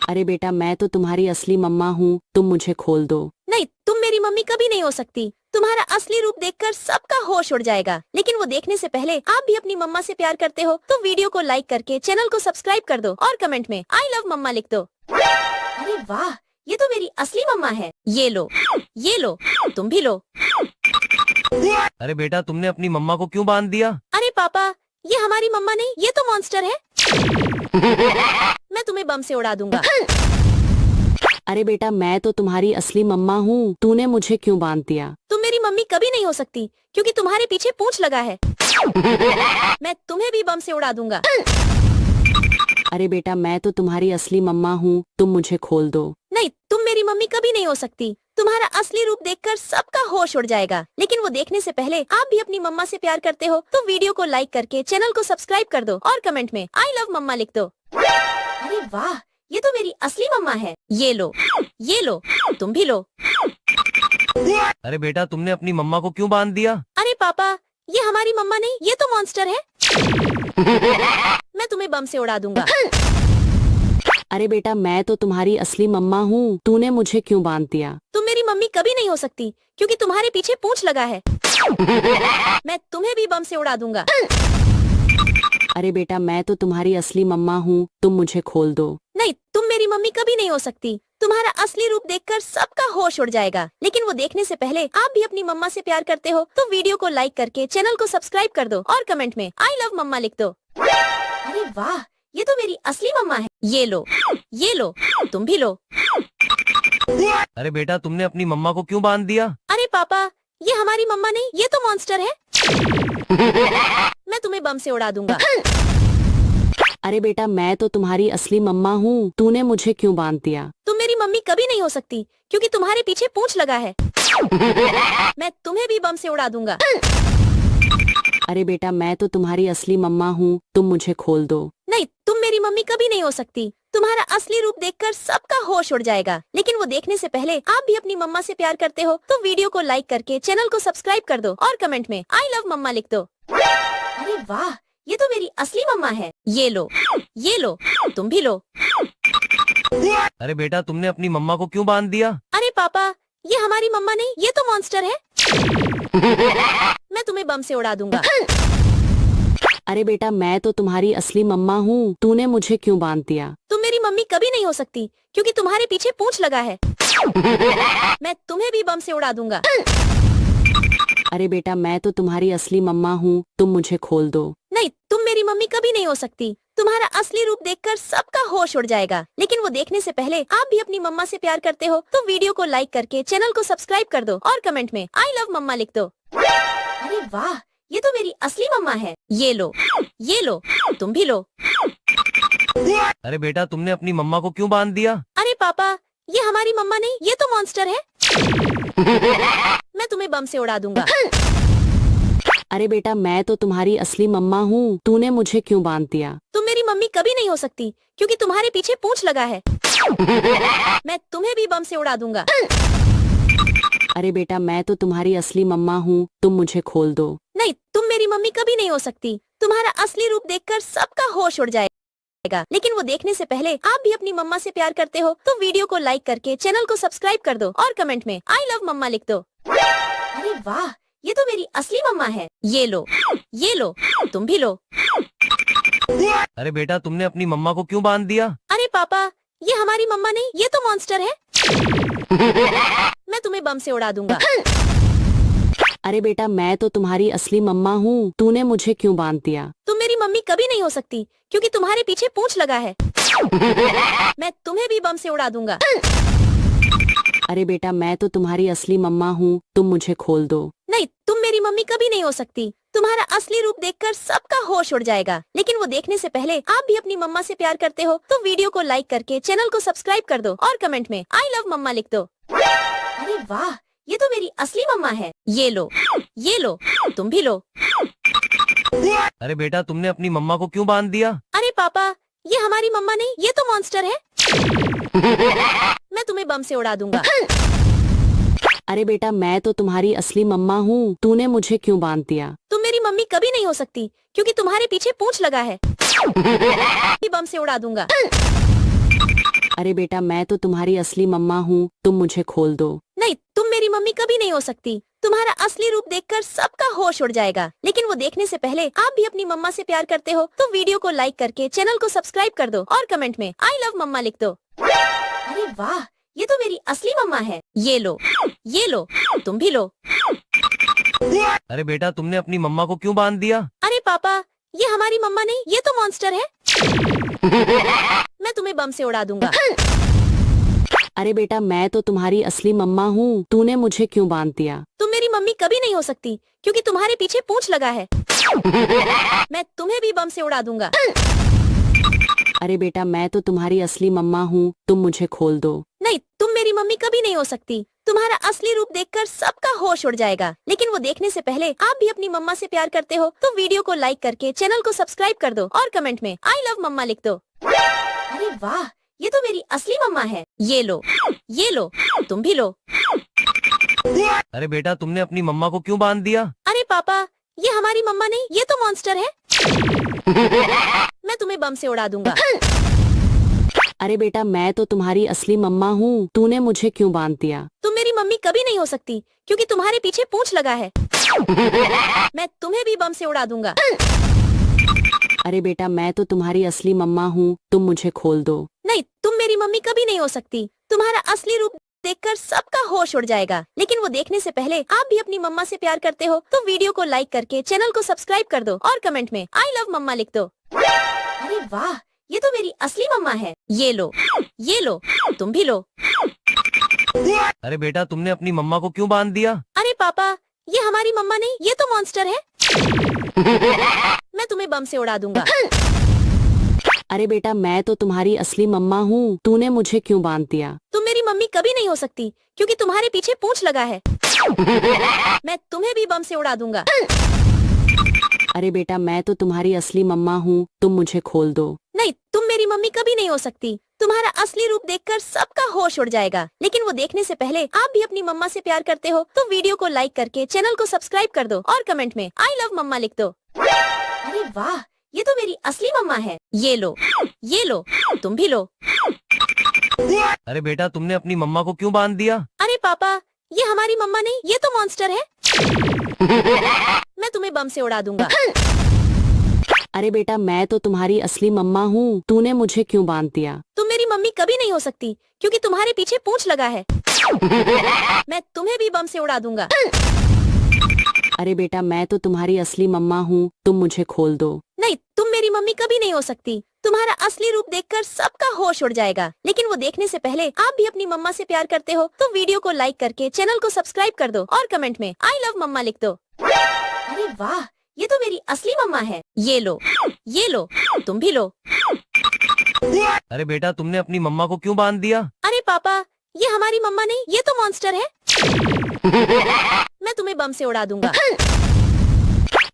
अरे बेटा मैं तो तुम्हारी असली मम्मा हूँ, तुम मुझे खोल दो। नहीं, तुम मेरी मम्मी कभी नहीं हो सकती। तुम्हारा असली रूप देखकर सबका होश उड़ जाएगा। लेकिन वो देखने से पहले आप भी अपनी मम्मा से प्यार करते हो तो वीडियो को लाइक करके चैनल को सब्सक्राइब कर दो और कमेंट में आई लव मम्मा लिख दो। अरे वाह, ये तो मेरी असली मम्मा है। ये लो, तुम भी लो। अरे बेटा तुमने अपनी मम्मा को क्यों बांध दिया? अरे पापा, ये हमारी मम्मा नहीं, ये तो मॉन्स्टर है। मैं तुम्हें बम से उड़ा दूंगा। अरे बेटा मैं तो तुम्हारी असली मम्मा हूँ, तूने मुझे क्यों बांध दिया? तुम मेरी मम्मी कभी नहीं हो सकती क्योंकि तुम्हारे पीछे पूंछ लगा है। मैं तुम्हें भी बम से उड़ा दूंगा। अरे बेटा मैं तो तुम्हारी असली मम्मा हूँ, तुम मुझे खोल दो। नहीं, तुम मेरी मम्मी कभी नहीं हो सकती। तुम्हारा असली रूप देखकर सबका होश उड़ जाएगा। लेकिन वो देखने से पहले आप भी अपनी मम्मा से प्यार करते हो तो वीडियो को लाइक करके चैनल को सब्सक्राइब कर दो और कमेंट में आई लव मम्मा लिख दो। अरे वाह, ये तो मेरी असली मम्मा है। ये लो, तुम भी लो। अरे बेटा तुमने अपनी मम्मा को क्यों बांध दिया? अरे पापा, ये हमारी मम्मा नहीं, ये तो मॉन्स्टर है। मैं तुम्हें बम से उड़ा दूंगा। अरे बेटा मैं तो तुम्हारी असली मम्मा हूँ, तूने मुझे क्यों बांध दिया? तुम मेरी मम्मी कभी नहीं हो सकती क्योंकि तुम्हारे पीछे पूंछ लगा है। मैं तुम्हें भी बम से उड़ा दूंगा। अरे बेटा मैं तो तुम्हारी असली मम्मा हूँ, तुम मुझे खोल दो। नहीं, तुम मेरी मम्मी कभी नहीं हो सकती। तुम्हारा असली रूप देखकर सबका होश उड़ जाएगा। लेकिन वो देखने से पहले आप भी अपनी मम्मा से प्यार करते हो तो वीडियो को लाइक करके चैनल को सब्सक्राइब कर दो और कमेंट में आई लव मम्मा लिख दो। अरे वाह, ये तो मेरी असली मम्मा है। ये लो, तुम भी लो। अरे बेटा तुमने अपनी मम्मा को क्यों बांध दिया? अरे पापा, ये हमारी मम्मा नहीं, ये तो मॉन्स्टर है। मैं तुम्हें बम से उड़ा दूंगा। अरे बेटा मैं तो तुम्हारी असली मम्मा हूँ, तूने मुझे क्यों बांध दिया? तुम मेरी मम्मी कभी नहीं हो सकती क्योंकि तुम्हारे पीछे पूंछ लगा है। मैं तुम्हें भी बम से उड़ा दूंगा। अरे बेटा मैं तो तुम्हारी असली मम्मा हूँ, तुम मुझे खोल दो। नहीं, तुम मेरी मम्मी कभी नहीं हो सकती। तुम्हारा असली रूप देखकर सबका होश उड़ जाएगा। लेकिन वो देखने से पहले आप भी अपनी मम्मा से प्यार करते हो तो वीडियो को लाइक करके चैनल को सब्सक्राइब कर दो और कमेंट में आई लव मम्मा लिख दो। अरे वाह, ये तो मेरी असली मम्मा है। ये लो, तुम भी लो। अरे बेटा तुमने अपनी मम्मा को क्यों बांध दिया? अरे पापा, ये हमारी मम्मा नहीं, ये तो मॉन्स्टर है। मैं तुम्हें बम से उड़ा दूंगा। अरे बेटा मैं तो तुम्हारी असली मम्मा हूँ, तूने मुझे क्यों बांध दिया? तुम मेरी मम्मी कभी नहीं हो सकती क्योंकि तुम्हारे पीछे पूंछ लगा है। मैं तुम्हें भी बम से उड़ा दूंगा। अरे बेटा मैं तो तुम्हारी असली मम्मा हूँ, तुम मुझे खोल दो। नहीं, तुम मेरी मम्मी कभी नहीं हो सकती। तुम्हारा असली रूप देखकर सबका होश उड़ जाएगा। लेकिन वो देखने से पहले आप भी अपनी मम्मा से प्यार करते हो तो वीडियो को लाइक करके चैनल को सब्सक्राइब कर दो और कमेंट में आई लव मम्मा लिख दो। अरे वाह, ये तो मेरी असली मम्मा है। ये लो, तुम भी लो। अरे बेटा तुमने अपनी मम्मा को क्यों बांध दिया? अरे पापा, ये हमारी मम्मा नहीं, ये तो मॉन्स्टर है। मैं तुम्हें बम से उड़ा दूंगा। अरे बेटा मैं तो तुम्हारी असली मम्मा हूँ, तूने मुझे क्यों बांध दिया? तुम मेरी मम्मी कभी नहीं हो सकती क्योंकि तुम्हारे पीछे पूंछ लगा है। मैं तुम्हें भी बम से उड़ा दूंगा। अरे बेटा मैं तो तुम्हारी असली मम्मा हूँ, तुम मुझे खोल दो। नहीं, तुम मेरी मम्मी कभी नहीं हो सकती। तुम्हारा असली रूप देखकर सबका होश उड़ जाएगा। लेकिन वो देखने से पहले आप भी अपनी मम्मा से प्यार करते हो तो वीडियो को लाइक करके चैनल को सब्सक्राइब कर दो और कमेंट में आई लव मम्मा लिख दो। अरे वाह, ये तो मेरी असली मम्मा है। ये लो, तुम भी लो। अरे बेटा तुमने अपनी मम्मा को क्यों बांध दिया? अरे पापा, ये हमारी मम्मा नहीं, ये तो मॉन्स्टर है। मैं तुम्हें बम से उड़ा दूंगा। अरे बेटा मैं तो तुम्हारी असली मम्मा हूँ, तूने मुझे क्यों बांध दिया? तुम मेरी मम्मी कभी नहीं हो सकती क्योंकि तुम्हारे पीछे पूंछ लगा है। मैं तुम्हें भी बम से उड़ा दूंगा। अरे बेटा मैं तो तुम्हारी असली मम्मा हूँ, तुम मुझे खोल दो। नहीं, तुम मेरी मम्मी कभी नहीं हो सकती। तुम्हारा असली रूप देखकर सबका होश उड़ जाएगा। लेकिन वो देखने से पहले आप भी अपनी मम्मा से प्यार करते हो तो वीडियो को लाइक करके चैनल को सब्सक्राइब कर दो और कमेंट में आई लव मम्मा लिख दो। अरे वाह, ये तो मेरी असली मम्मा है। ये लो, तुम भी लो। अरे बेटा तुमने अपनी मम्मा को क्यों बांध दिया? अरे पापा, ये हमारी मम्मा नहीं, ये तो मॉन्स्टर है। मैं तुम्हें बम से उड़ा दूंगा। अरे बेटा मैं तो तुम्हारी असली मम्मा हूँ, तूने मुझे क्यों बांध दिया? तुम मेरी मम्मी कभी नहीं हो सकती क्योंकि तुम्हारे पीछे पूंछ लगा है। भी बम से उड़ा दूंगा। अरे बेटा मैं तो तुम्हारी असली मम्मा हूँ, तुम मुझे खोल दो। नहीं, तुम मेरी मम्मी कभी नहीं हो सकती। तुम्हारा असली रूप देखकर सबका होश उड़ जाएगा। लेकिन वो देखने से पहले आप भी अपनी मम्मा से प्यार करते हो तो वीडियो को लाइक करके चैनल को सब्सक्राइब कर दो और कमेंट में आई लव मम्मा लिख दो। अरे वाह, ये तो मेरी असली मम्मा है। ये लो, ये लो, तुम भी लो। अरे बेटा तुमने अपनी मम्मा को क्यों बांध दिया? अरे पापा, ये हमारी मम्मा नहीं, ये तो मॉन्स्टर है। मैं तुम्हें बम से उड़ा दूंगा। अरे बेटा मैं तो तुम्हारी असली मम्मा हूँ, तूने मुझे क्यों बांध दिया? तुम मेरी मम्मी कभी नहीं हो सकती क्योंकि तुम्हारे पीछे पूंछ लगा है। मैं तुम्हें भी बम से उड़ा दूंगा। अरे बेटा मैं तो तुम्हारी असली मम्मा हूँ, तुम मुझे खोल दो। नहीं, तुम मेरी मम्मी कभी नहीं हो सकती। तुम्हारा असली रूप देखकर सबका होश उड़ जाएगा। लेकिन वो देखने से पहले आप भी अपनी मम्मा से प्यार करते हो तो वीडियो को लाइक करके चैनल को सब्सक्राइब कर दो और कमेंट में आई लव मम्मा लिख दो। अरे वाह, ये तो मेरी असली मम्मा है। ये लो, ये लो, तुम भी लो। अरे बेटा तुमने अपनी मम्मा को क्यों बांध दिया? अरे पापा, ये हमारी मम्मा नहीं, ये तो मॉन्स्टर है। मैं तुम्हें बम से उड़ा दूंगा। अरे बेटा मैं तो तुम्हारी असली मम्मा हूँ, तूने मुझे क्यों बांध दिया? तुम मेरी मम्मी कभी नहीं हो सकती क्योंकि तुम्हारे पीछे पूंछ लगा है। मैं तुम्हें भी बम से उड़ा दूंगा। अरे बेटा मैं तो तुम्हारी असली मम्मा हूँ, तुम मुझे खोल दो। नहीं, तुम मेरी मम्मी कभी नहीं हो सकती। तुम्हारा असली रूप देखकर सबका होश उड़ जाएगा। लेकिन वो देखने से पहले आप भी अपनी मम्मा से प्यार करते हो तो वीडियो को लाइक करके चैनल को सब्सक्राइब कर दो और कमेंट में आई लव मम्मा लिख दो। अरे वाह, ये तो मेरी असली मम्मा है। ये लो, ये लो, तुम भी लो। अरे बेटा तुमने अपनी मम्मा को क्यों बांध दिया? अरे पापा, ये हमारी मम्मा नहीं, ये तो मॉन्स्टर है। मैं तुम्हें बम से उड़ा दूंगा। अरे बेटा मैं तो तुम्हारी असली मम्मा हूँ, तूने मुझे क्यों बांध दिया? तुम मेरी मम्मी कभी नहीं हो सकती क्योंकि तुम्हारे पीछे पूंछ लगा है। मैं तुम्हें भी बम से उड़ा दूंगा। अरे बेटा मैं तो तुम्हारी असली मम्मा हूँ, तुम मुझे खोल दो। नहीं, तुम मेरी मम्मी कभी नहीं हो सकती। तुम्हारा असली रूप देखकर सबका होश उड़ जाएगा। लेकिन वो देखने से पहले आप भी अपनी मम्मा से प्यार करते हो तो वीडियो को लाइक करके चैनल को सब्सक्राइब कर दो और कमेंट में आई लव मम्मा लिख दो। अरे वाह, ये तो मेरी असली मम्मा है। ये लो, ये लो, तुम भी लो। अरे बेटा तुमने अपनी मम्मा को क्यों बांध दिया? अरे पापा, ये हमारी मम्मा नहीं, ये तो मॉन्स्टर है। मैं तुम्हें बम से उड़ा दूंगा। अरे बेटा मैं तो तुम्हारी असली मम्मा हूँ, तूने मुझे क्यों बांध दिया? तुम मेरी मम्मी कभी नहीं हो सकती क्योंकि तुम्हारे पीछे पूंछ लगा है। मैं तुम्हें भी बम से उड़ा दूंगा। अरे बेटा मैं तो तुम्हारी असली मम्मा हूँ, तुम मुझे खोल दो। नहीं, तुम मेरी मम्मी कभी नहीं हो सकती। तुम्हारा असली रूप देखकर सबका होश उड़ जाएगा। लेकिन वो देखने से पहले आप भी अपनी मम्मा से प्यार करते हो तो वीडियो को लाइक करके चैनल को सब्सक्राइब कर दो और कमेंट में आई लव मम्मा लिख दो। अरे वाह, ये तो मेरी असली मम्मा है। ये लो, ये लो, तुम भी लो। अरे बेटा तुमने अपनी मम्मा को क्यों बांध दिया? अरे पापा, ये हमारी मम्मा नहीं, ये तो मॉन्स्टर है। मैं तुम्हें बम से उड़ा दूंगा।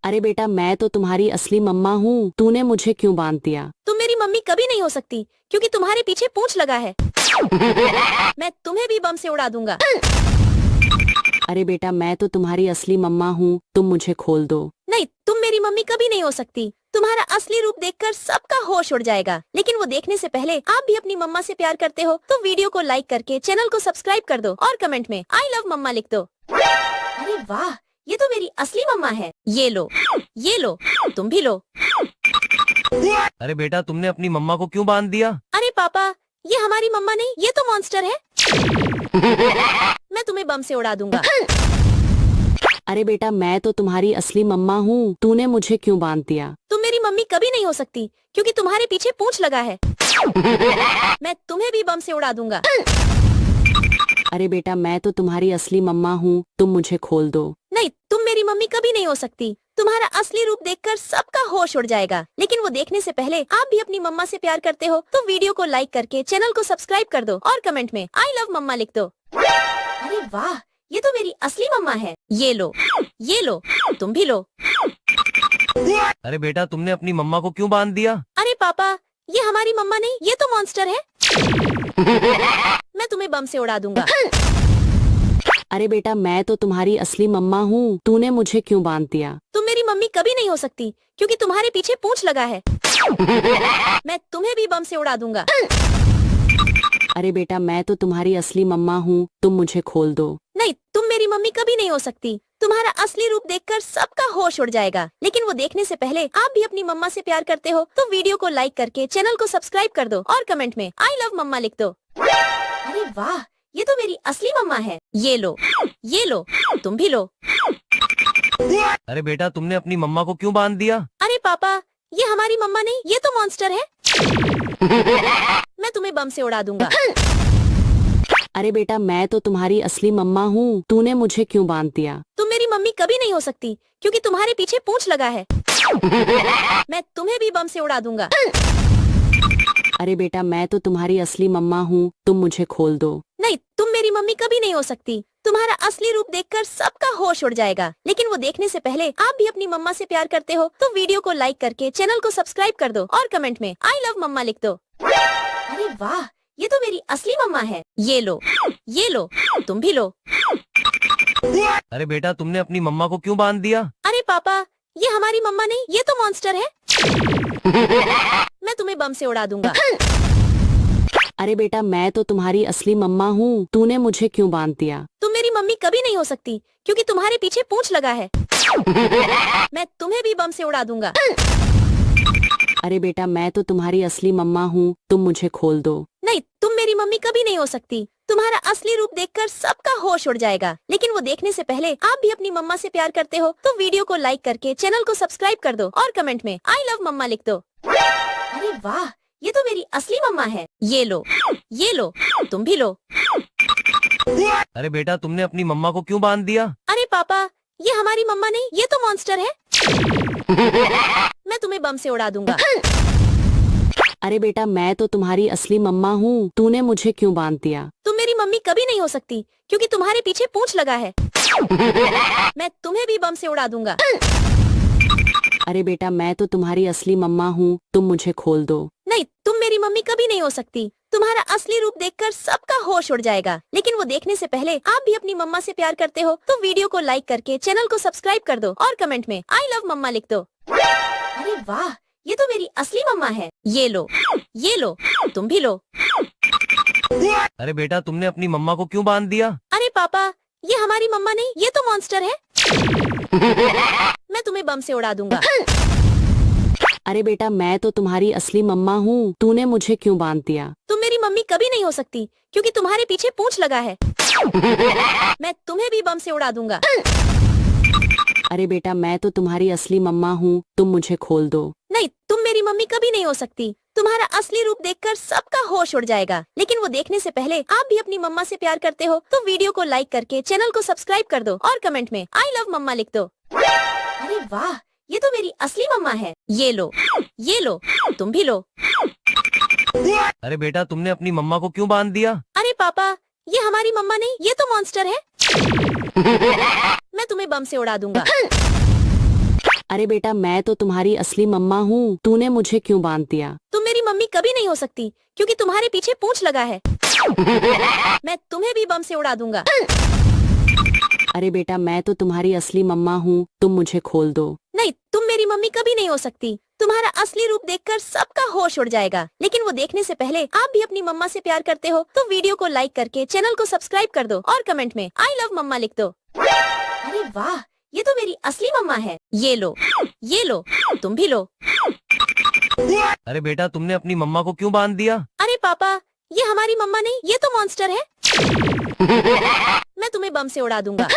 अरे बेटा मैं तो तुम्हारी असली मम्मा हूँ, तूने मुझे क्यों बांध दिया? तुम मेरी मम्मी कभी नहीं हो सकती क्योंकि तुम्हारे पीछे पूंछ लगा है। मैं तुम्हें भी बम से उड़ा दूंगा। अरे बेटा मैं तो तुम्हारी असली मम्मा हूँ, तुम मुझे खोल दो। नहीं, तुम मेरी मम्मी कभी नहीं हो सकती। तुम्हारा असली रूप देखकर सबका होश उड़ जाएगा। लेकिन वो देखने से पहले आप भी अपनी मम्मा से प्यार करते हो तो वीडियो को लाइक करके चैनल को सब्सक्राइब कर दो और कमेंट में आई लव मम्मा लिख दो। अरे वाह, ये तो मेरी असली मम्मा है। ये लो, ये लो, तुम भी लो। अरे बेटा तुमने अपनी मम्मा को क्यों बांध दिया? अरे पापा, ये हमारी मम्मा नहीं, ये तो मॉन्स्टर है। मैं तुम्हें बम से उड़ा दूंगा। अरे बेटा मैं तो तुम्हारी असली मम्मा हूँ, तूने मुझे क्यों बांध दिया? तुम मेरी मम्मी कभी नहीं हो सकती क्योंकि तुम्हारे पीछे पूंछ लगा है। मैं तुम्हें भी बम से उड़ा दूंगा। अरे बेटा मैं तो तुम्हारी असली मम्मा हूँ, तुम मुझे खोल दो। नहीं, तुम मेरी मम्मी कभी नहीं हो सकती। तुम्हारा असली रूप देखकर सबका होश उड़ जाएगा। लेकिन वो देखने से पहले आप भी अपनी मम्मा से प्यार करते हो तो वीडियो को लाइक करके चैनल को सब्सक्राइब कर दो और कमेंट में आई लव मम्मा लिख दो। अरे वाह, ये तो मेरी असली मम्मा है। ये लो, ये लो, तुम भी लो। अरे बेटा तुमने अपनी मम्मा को क्यों बांध दिया? अरे पापा, ये हमारी मम्मा नहीं, ये तो मॉन्स्टर है। मैं तुम्हें बम से उड़ा दूंगा। अरे बेटा मैं तो तुम्हारी असली मम्मा हूँ, तूने मुझे क्यों बांध दिया? तुम मेरी मम्मी कभी नहीं हो सकती क्योंकि तुम्हारे पीछे पूंछ लगा है। मैं तुम्हें भी बम से उड़ा दूंगा। अरे बेटा मैं तो तुम्हारी असली मम्मा हूँ, तुम मुझे खोल दो। नहीं, तुम मेरी मम्मी कभी नहीं हो सकती। तुम्हारा असली रूप देखकर सबका होश उड़ जाएगा, लेकिन वो देखने से पहले आप भी अपनी मम्मा से प्यार करते हो तो वीडियो को लाइक करके चैनल को सब्सक्राइब कर दो और कमेंट में आई लव मम्मा लिख दो। अरे वाह, ये तो मेरी असली मम्मा है। ये लो, तुम भी लो। अरे बेटा तुमने अपनी मम्मा को क्यों बांध दिया? अरे पापा, ये हमारी मम्मा नहीं, ये तो मॉन्स्टर है। मैं तुम्हें बम से उड़ा दूंगा। अरे बेटा मैं तो तुम्हारी असली मम्मा हूँ, तूने मुझे क्यों बांध दिया? तुम मेरी मम्मी कभी नहीं हो सकती क्योंकि तुम्हारे पीछे पूंछ लगा है। मैं तुम्हें भी बम से उड़ा दूंगा। अरे बेटा मैं तो तुम्हारी असली मम्मा हूँ, तुम मुझे खोल दो। नहीं, तुम मेरी मम्मी कभी नहीं हो सकती। तुम्हारा असली रूप देखकर सबका होश उड़ जाएगा, लेकिन वो देखने से पहले आप भी अपनी मम्मा से प्यार करते हो तो वीडियो को लाइक करके चैनल को सब्सक्राइब कर दो और कमेंट में आई लव मम्मा लिख दो। अरे वाह, ये तो मेरी असली मम्मा है। ये लो, तुम भी लो। अरे बेटा तुमने अपनी मम्मा को क्यों बांध दिया? अरे पापा, ये हमारी मम्मा नहीं, ये तो मॉन्स्टर है। मैं तुम्हें बम से उड़ा दूंगा। अरे बेटा मैं तो तुम्हारी असली मम्मा हूँ, तूने मुझे क्यों बांध दिया? तुम मेरी मम्मी कभी नहीं हो सकती क्योंकि तुम्हारे पीछे पूंछ लगा है। मैं तुम्हें भी बम से उड़ा दूंगा। अरे बेटा मैं तो तुम्हारी असली मम्मा हूँ, तुम मुझे खोल दो। नहीं, तुम मेरी मम्मी कभी नहीं हो सकती। तुम्हारा असली रूप देखकर सबका होश उड़ जाएगा, लेकिन वो देखने से पहले आप भी अपनी मम्मा से प्यार करते हो तो वीडियो को लाइक करके चैनल को सब्सक्राइब कर दो और कमेंट में आई लव मम्मा लिख दो। अरे वाह, ये तो मेरी असली मम्मा है। ये लो, तुम भी लो। अरे बेटा तुमने अपनी मम्मा को क्यों बांध दिया? अरे पापा, ये हमारी मम्मा नहीं, ये तो मॉन्स्टर है। मैं तुम्हें बम से उड़ा दूंगा। अरे बेटा मैं तो तुम्हारी असली मम्मा हूँ, तूने मुझे क्यों बांध दिया? तुम मेरी मम्मी कभी नहीं हो सकती क्योंकि तुम्हारे पीछे पूंछ लगा है। मैं तुम्हें भी बम से उड़ा दूंगा। अरे बेटा मैं तो तुम्हारी असली मम्मा हूँ, तुम मुझे खोल दो। नहीं, तुम मेरी मम्मी कभी नहीं हो सकती। तुम्हारा असली रूप देखकर सबका होश उड़ जाएगा, लेकिन वो देखने से पहले आप भी अपनी मम्मा से प्यार करते हो तो वीडियो को लाइक करके चैनल को सब्सक्राइब कर दो और कमेंट में आई लव मम्मा लिख दो। अरे वाह, ये तो मेरी असली मम्मा है। ये लो, तुम भी लो। अरे बेटा तुमने अपनी मम्मा को क्यों बांध दिया? अरे पापा, ये हमारी मम्मा नहीं, ये तो मॉन्स्टर है। मैं तुम्हें बम से उड़ा दूंगा। अरे बेटा मैं तो तुम्हारी असली मम्मा हूँ, तूने मुझे क्यों बांध दिया? तुम मेरी मम्मी कभी नहीं हो सकती क्योंकि तुम्हारे पीछे पूंछ लगा है। मैं तुम्हें भी बम से उड़ा दूंगा। अरे बेटा मैं तो तुम्हारी असली मम्मा हूँ, तुम मुझे खोल दो। नहीं, तुम मेरी मम्मी कभी नहीं हो सकती। तुम्हारा असली रूप देखकर सबका होश उड़ जाएगा, लेकिन वो देखने से पहले आप भी अपनी मम्मा से प्यार करते हो तो वीडियो को लाइक करके चैनल को सब्सक्राइब कर दो और कमेंट में आई लव मम्मा लिख दो। अरे वाह, ये तो मेरी असली मम्मा है। ये लो, तुम भी लो। अरे बेटा तुमने अपनी मम्मा को क्यों बांध दिया? अरे पापा, ये हमारी मम्मा नहीं, ये तो मॉन्स्टर है। मैं तुम्हें बम से उड़ा दूंगा। अरे बेटा मैं तो तुम्हारी असली मम्मा हूँ, तूने मुझे क्यों बांध दिया? तुम मेरी मम्मी कभी नहीं हो सकती क्योंकि तुम्हारे पीछे पूंछ लगा है। मैं तुम्हें भी बम से उड़ा दूंगा। अरे बेटा मैं तो तुम्हारी असली मम्मा हूँ, तुम मुझे खोल दो। नहीं, तुम मेरी मम्मी कभी नहीं हो सकती। तुम्हारा असली रूप देखकर सबका होश उड़ जाएगा, लेकिन वो देखने से पहले आप भी अपनी मम्मा से प्यार करते हो तो वीडियो को लाइक करके चैनल को सब्सक्राइब कर दो और कमेंट में आई लव मम्मा लिख दो। अरे वाह, ये तो मेरी असली मम्मा है। ये लो, तुम भी लो। अरे बेटा तुमने अपनी मम्मा को क्यों बांध दिया? अरे पापा, ये हमारी मम्मा नहीं, ये तो मॉन्स्टर है। मैं तुम्हें बम से उड़ा दूंगा।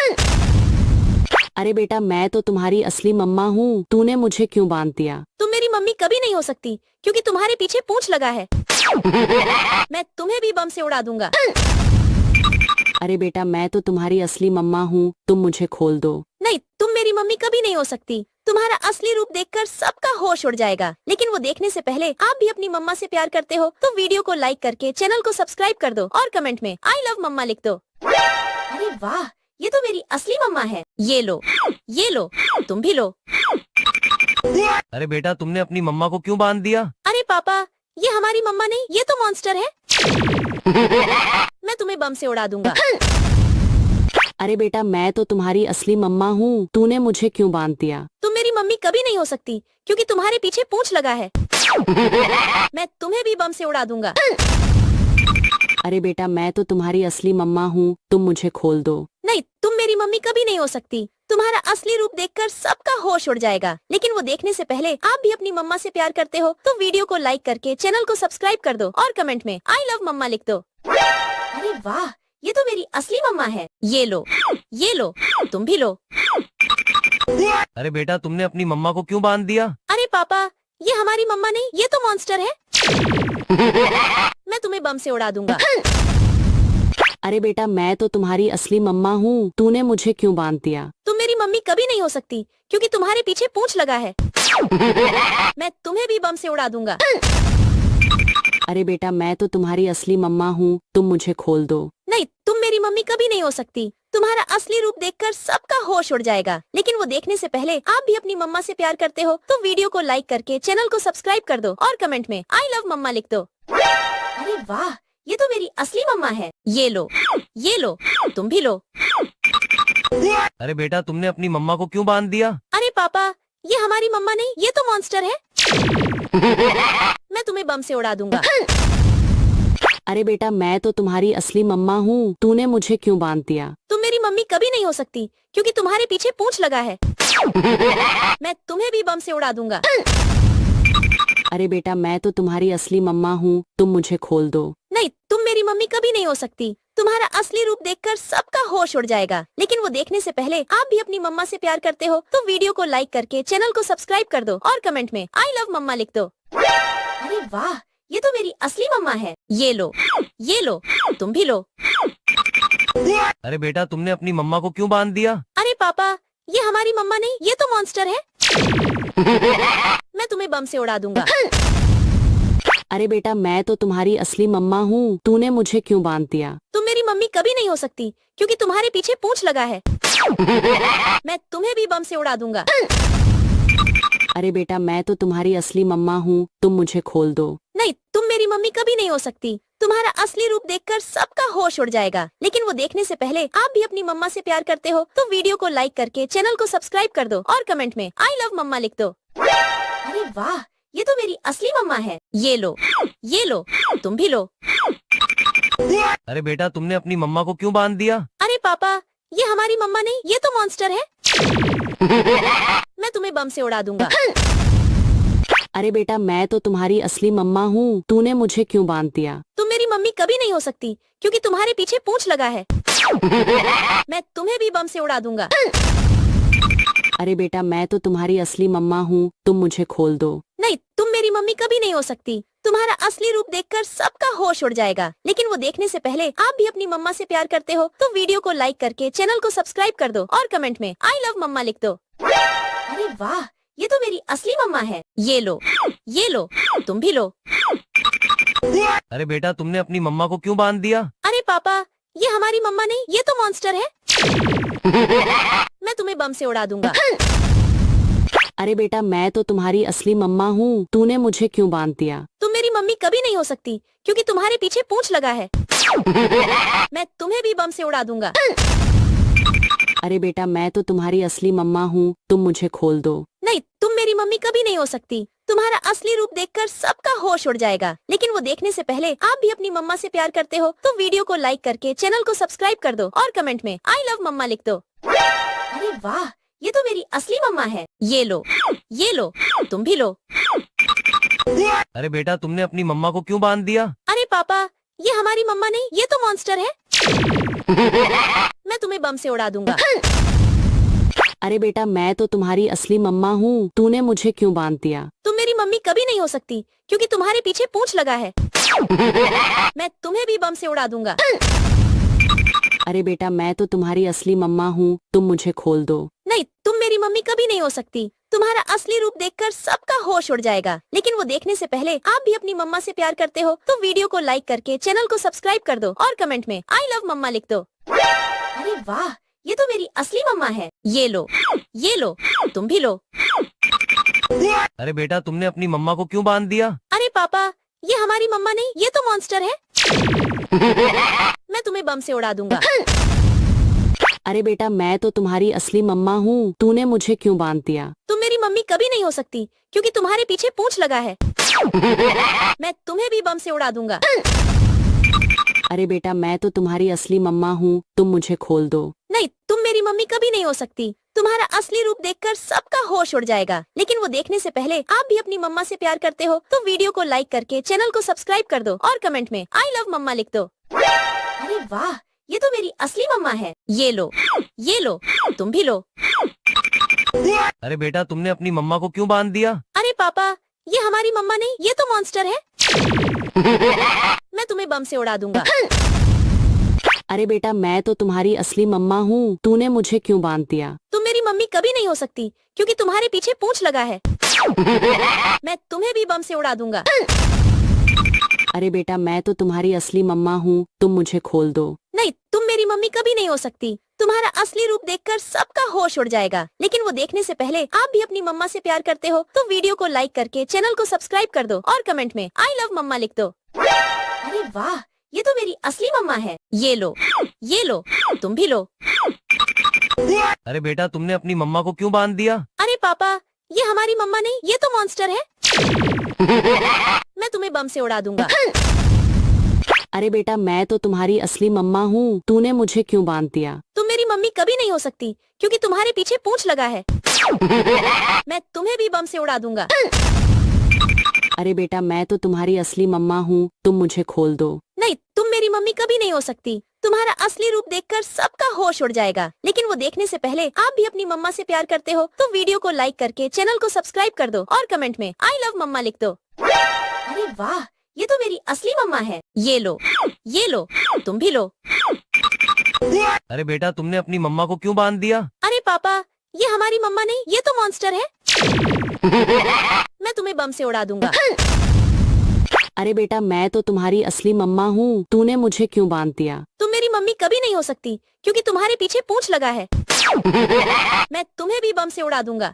अरे बेटा मैं तो तुम्हारी असली मम्मा हूँ, तूने मुझे क्यों बांध दिया? तुम मेरी मम्मी कभी नहीं हो सकती क्योंकि तुम्हारे पीछे पूंछ लगा है। मैं तुम्हें भी बम से उड़ा दूंगा। अरे बेटा मैं तो तुम्हारी असली मम्मा हूँ, तुम मुझे खोल दो। नहीं, तुम मेरी मम्मी कभी नहीं हो सकती। तुम्हारा असली रूप देखकर सबका होश उड़ जाएगा, लेकिन वो देखने से पहले आप भी अपनी मम्मा से प्यार करते हो तो वीडियो को लाइक करके चैनल को सब्सक्राइब कर दो और कमेंट में आई लव मम्मा लिख दो। अरे वाह, ये तो मेरी असली मम्मा है। ये लो, तुम भी लो। अरे बेटा तुमने अपनी मम्मा को क्यों बांध दिया? अरे पापा, ये हमारी मम्मा नहीं, ये तो मॉन्स्टर है। मैं तुम्हें बम से उड़ा दूंगा। अरे बेटा मैं तो तुम्हारी असली मम्मा हूँ, तूने मुझे क्यों बांध दिया? तुम मेरी मम्मी कभी नहीं हो सकती क्योंकि तुम्हारे पीछे पूंछ लगा है। मैं तुम्हें भी बम से उड़ा दूंगा। अरे बेटा मैं तो तुम्हारी असली मम्मा हूँ, तुम मुझे खोल दो। नहीं, तुम मेरी मम्मी कभी नहीं हो सकती। तुम्हारा असली रूप देखकर सबका होश उड़ जाएगा, लेकिन वो देखने से पहले आप भी अपनी मम्मा से प्यार करते हो तो वीडियो को लाइक करके चैनल को सब्सक्राइब कर दो और कमेंट में आई लव मम्मा लिख दो। अरे वाह, ये तो मेरी असली मम्मा है। ये लो, तुम भी लो। अरे बेटा तुमने अपनी मम्मा को क्यों बांध दिया? अरे पापा, ये हमारी मम्मा नहीं, ये तो मॉन्स्टर है। मैं तुम्हें बम से उड़ा दूंगा। अरे बेटा मैं तो तुम्हारी असली मम्मा हूँ, तूने मुझे क्यों बांध दिया? तुम मेरी मम्मी कभी नहीं हो सकती क्योंकि तुम्हारे पीछे पूंछ लगा है। मैं तुम्हें भी बम से उड़ा दूंगा। अरे बेटा मैं तो तुम्हारी असली मम्मा हूँ, तुम मुझे खोल दो। नहीं, तुम मेरी मम्मी कभी नहीं हो सकती। तुम्हारा असली रूप देखकर सबका होश उड़ जाएगा, लेकिन वो देखने से पहले आप भी अपनी मम्मा से प्यार करते हो तो वीडियो को लाइक करके चैनल को सब्सक्राइब कर दो और कमेंट में आई लव मम्मा लिख दो। अरे वाह, ये तो मेरी असली मम्मा है। ये लो, तुम भी लो। अरे बेटा तुमने अपनी मम्मा को क्यों बांध दिया? अरे पापा, ये हमारी मम्मा नहीं, ये तो मॉन्स्टर है। मैं तुम्हें बम से उड़ा दूंगा। अरे बेटा मैं तो तुम्हारी असली मम्मा हूँ, तूने मुझे क्यों बांध दिया? तुम मेरी मम्मी कभी नहीं हो सकती क्योंकि तुम्हारे पीछे पूंछ लगा है। मैं तुम्हें भी बम से उड़ा दूंगा। अरे बेटा मैं तो तुम्हारी असली मम्मा हूँ, तुम मुझे खोल दो। नहीं, तुम मेरी मम्मी कभी नहीं हो सकती। तुम्हारा असली रूप देखकर सबका होश उड़ जाएगा, लेकिन वो देखने से पहले आप भी अपनी मम्मा से प्यार करते हो तो वीडियो को लाइक करके चैनल को सब्सक्राइब कर दो और कमेंट में आई लव मम्मा लिख दो। अरे वाह, ये तो मेरी असली मम्मा है। ये लो, तुम भी लो। अरे बेटा तुमने अपनी मम्मा को क्यों बांध दिया? अरे पापा, ये हमारी मम्मा नहीं, ये तो मॉन्स्टर है। मैं तुम्हें बम से उड़ा दूंगा। अरे बेटा मैं तो तुम्हारी असली मम्मा हूँ, तूने मुझे क्यों बांध दिया? तुम मेरी मम्मी कभी नहीं हो सकती क्योंकि तुम्हारे पीछे पूंछ लगा है। मैं तुम्हें भी बम से उड़ा दूंगा। अरे बेटा मैं तो तुम्हारी असली मम्मा हूँ, तुम मुझे खोल दो। नहीं, तुम मेरी मम्मी कभी नहीं हो सकती। तुम्हारा असली रूप देखकर सबका होश उड़ जाएगा, लेकिन वो देखने से पहले आप भी अपनी मम्मा से प्यार करते हो तो वीडियो को लाइक करके चैनल को सब्सक्राइब कर दो और कमेंट में आई लव मम्मा लिख दो। अरे वाह, ये तो मेरी असली मम्मा है। ये लो, तुम भी लो। अरे बेटा तुमने अपनी मम्मा को क्यों बांध दिया? अरे पापा, ये हमारी मम्मा नहीं, ये तो मॉन्स्टर है। मैं तुम्हें बम से उड़ा दूंगा। अरे बेटा मैं तो तुम्हारी असली मम्मा हूँ, तूने मुझे क्यों बांध दिया? तुम मेरी मम्मी कभी नहीं हो सकती क्योंकि तुम्हारे पीछे पूंछ लगा है। मैं तुम्हें भी बम से उड़ा दूंगा। अरे बेटा मैं तो तुम्हारी असली मम्मा हूँ, तुम मुझे खोल दो। नहीं, तुम मेरी मम्मी कभी नहीं हो सकती। तुम्हारा असली रूप देखकर सबका होश उड़ जाएगा, लेकिन वो देखने से पहले आप भी अपनी मम्मा से प्यार करते हो तो वीडियो को लाइक करके चैनल को सब्सक्राइब कर दो और कमेंट में आई लव मम्मा लिख दो। अरे वाह, ये तो मेरी असली मम्मा है। ये लो, तुम भी लो। अरे बेटा तुमने अपनी मम्मा को क्यों बांध दिया? अरे पापा, ये हमारी मम्मा नहीं, ये तो मॉन्स्टर है। मैं तुम्हें बम से उड़ा दूंगा। अरे बेटा मैं तो तुम्हारी असली मम्मा हूँ, तूने मुझे क्यों बांध दिया? तुम मेरी मम्मी कभी नहीं हो सकती क्योंकि तुम्हारे पीछे पूंछ लगा है। मैं तुम्हें भी बम से उड़ा दूंगा। अरे बेटा मैं तो तुम्हारी असली मम्मा हूँ, तुम मुझे खोल दो। नहीं, तुम मेरी मम्मी कभी नहीं हो सकती। तुम्हारा असली रूप देखकर सबका होश उड़ जाएगा, लेकिन वो देखने से पहले आप भी अपनी मम्मा से प्यार करते हो तो वीडियो को लाइक करके चैनल को सब्सक्राइब कर दो और कमेंट में आई लव मम्मा लिख दो। अरे वाह, ये तो मेरी असली मम्मा है। ये लो, तुम भी लो। अरे बेटा तुमने अपनी मम्मा को क्यों बांध दिया? अरे पापा, ये हमारी मम्मा नहीं, ये तो मॉन्स्टर है। मैं तुम्हें बम से उड़ा दूंगा। अरे बेटा मैं तो तुम्हारी असली मम्मा हूँ, तूने मुझे क्यों बांध दिया? तुम मेरी मम्मी कभी नहीं हो सकती क्योंकि तुम्हारे पीछे पूंछ लगा है। मैं तुम्हें भी बम से उड़ा दूंगा। अरे बेटा मैं तो तुम्हारी असली मम्मा हूँ, तुम मुझे खोल दो। नहीं, तुम मेरी मम्मी कभी नहीं हो सकती। तुम्हारा असली रूप देखकर सबका होश उड़ जाएगा, लेकिन वो देखने से पहले आप भी अपनी मम्मा से प्यार करते हो तो वीडियो को लाइक करके चैनल को सब्सक्राइब कर दो और कमेंट में आई लव मम्मा लिख दो। अरे वाह, ये तो मेरी असली मम्मा है। ये लो, तुम भी लो। अरे बेटा तुमने अपनी मम्मा को क्यों बांध दिया? अरे पापा, ये हमारी मम्मा नहीं, ये तो मॉन्स्टर है। मैं तुम्हें बम से उड़ा दूंगा। अरे बेटा मैं तो तुम्हारी असली मम्मा हूँ, तूने मुझे क्यों बांध दिया? तुम मेरी मम्मी कभी नहीं हो सकती क्योंकि तुम्हारे पीछे पूंछ लगा है। मैं तुम्हें भी बम से उड़ा दूंगा। अरे बेटा मैं तो तुम्हारी असली मम्मा हूँ, तुम मुझे खोल दो। नहीं, तुम मेरी मम्मी कभी नहीं हो सकती। तुम्हारा असली रूप देखकर सबका होश उड़ जाएगा, लेकिन वो देखने से पहले आप भी अपनी मम्मा से प्यार करते हो तो वीडियो को लाइक करके चैनल को सब्सक्राइब कर दो और कमेंट में आई लव मम्मा लिख दो। अरे वाह, ये तो मेरी असली मम्मा है। ये लो, तुम भी लो। अरे बेटा तुमने अपनी मम्मा को क्यों बांध दिया? अरे पापा, ये हमारी मम्मा नहीं, ये तो मॉन्स्टर है। मैं तुम्हें बम से उड़ा दूंगा। अरे बेटा मैं तो तुम्हारी असली मम्मा हूँ, तूने मुझे क्यों बांध दिया? तुम मेरी मम्मी कभी नहीं हो सकती क्योंकि तुम्हारे पीछे पूंछ लगा है। मैं तुम्हें भी बम से उड़ा दूंगा। अरे बेटा मैं तो तुम्हारी असली मम्मा हूँ, तुम मुझे खोल दो। नहीं, तुम मेरी मम्मी कभी नहीं हो सकती। तुम्हारा असली रूप देखकर सबका होश उड़ जाएगा, लेकिन वो देखने से पहले आप भी अपनी मम्मा से प्यार करते हो तो वीडियो को लाइक करके चैनल को सब्सक्राइब कर दो और कमेंट में आई लव मम्मा लिख दो। अरे वाह, ये तो मेरी असली मम्मा है। ये लो, तुम भी लो। अरे बेटा तुमने अपनी मम्मा को क्यों बांध दिया? अरे पापा, ये हमारी मम्मा नहीं, ये तो मॉन्स्टर है। मैं तुम्हें बम से उड़ा दूंगा। अरे बेटा मैं तो तुम्हारी असली मम्मा हूँ, तूने मुझे क्यों बांध दिया? तुम मेरी मम्मी कभी नहीं हो सकती क्योंकि तुम्हारे पीछे पूंछ लगा है। मैं तुम्हें भी बम से उड़ा दूंगा। अरे बेटा मैं तो तुम्हारी असली मम्मा हूँ, तुम मुझे खोल दो। नहीं, तुम मेरी मम्मी कभी नहीं हो सकती। तुम्हारा असली रूप देखकर सबका होश उड़ जाएगा, लेकिन वो देखने से पहले आप भी अपनी मम्मा से प्यार करते हो तो वीडियो को लाइक करके चैनल को सब्सक्राइब कर दो और कमेंट में आई लव मम्मा लिख दो। अरे वाह, ये तो मेरी असली मम्मा है। ये लो, तुम भी लो। अरे बेटा तुमने अपनी मम्मा को क्यों बांध दिया? अरे पापा, ये हमारी मम्मा नहीं, ये तो मॉन्स्टर है। मैं तुम्हें बम से उड़ा दूंगा। अरे बेटा मैं तो तुम्हारी असली मम्मा हूँ, तूने मुझे क्यों बांध दिया? तुम मेरी मम्मी कभी नहीं हो सकती क्योंकि तुम्हारे पीछे पूंछ लगा है। मैं तुम्हें भी बम से उड़ा दूंगा।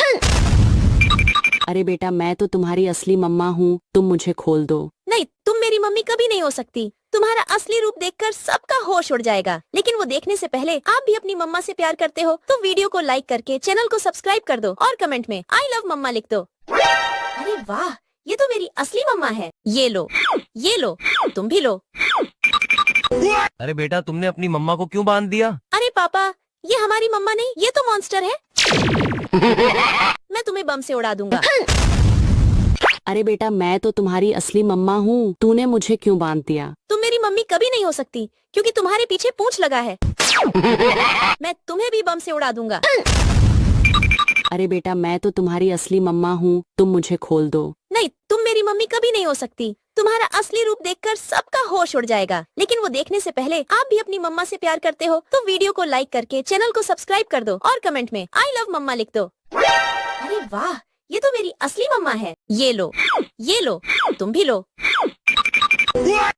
अरे बेटा मैं तो तुम्हारी असली मम्मा हूँ, तुम मुझे खोल दो। नहीं, तुम मेरी मम्मी कभी नहीं हो सकती। तुम्हारा असली रूप देखकर सबका होश उड़ जाएगा, लेकिन वो देखने से पहले आप भी अपनी मम्मा से प्यार करते हो तो वीडियो को लाइक करके चैनल को सब्सक्राइब कर दो और कमेंट में आई लव मम्मा लिख दो। अरे वाह, ये तो मेरी असली मम्मा है। ये लो, तुम भी लो। अरे बेटा तुमने अपनी मम्मा को क्यों बांध दिया? अरे पापा, ये हमारी मम्मा नहीं, ये तो मॉन्स्टर है। मैं तुम्हें बम से उड़ा दूंगा। अरे बेटा मैं तो तुम्हारी असली मम्मा हूँ, तूने मुझे क्यों बांध दिया? तुम मेरी मम्मी कभी नहीं हो सकती क्योंकि तुम्हारे पीछे पूंछ लगा है। मैं तुम्हें भी बम से उड़ा दूंगा। अरे बेटा मैं तो तुम्हारी असली मम्मा हूँ, तुम मुझे खोल दो। नहीं, तुम मेरी मम्मी कभी नहीं हो सकती। तुम्हारा असली रूप देखकर सबका होश उड़ जाएगा, लेकिन वो देखने से पहले आप भी अपनी मम्मा से प्यार करते हो तो वीडियो को लाइक करके चैनल को सब्सक्राइब कर दो और कमेंट में आई लव मम्मा लिख दो। अरे वाह, ये तो मेरी असली मम्मा है। ये लो, तुम भी लो।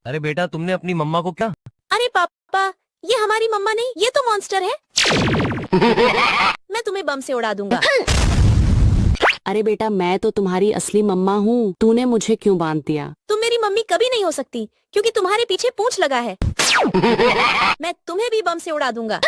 अरे बेटा तुमने अपनी मम्मा को क्या? अरे पापा, ये हमारी मम्मा नहीं, ये तो मॉन्स्टर है। मैं तुम्हें बम से उड़ा दूंगा। अरे बेटा मैं तो तुम्हारी असली मम्मा हूँ, तूने मुझे क्यों बांध दिया? तुम मेरी मम्मी कभी नहीं हो सकती क्योंकि तुम्हारे पीछे पूंछ लगा है। मैं तुम्हें भी बम से उड़ा दूंगा।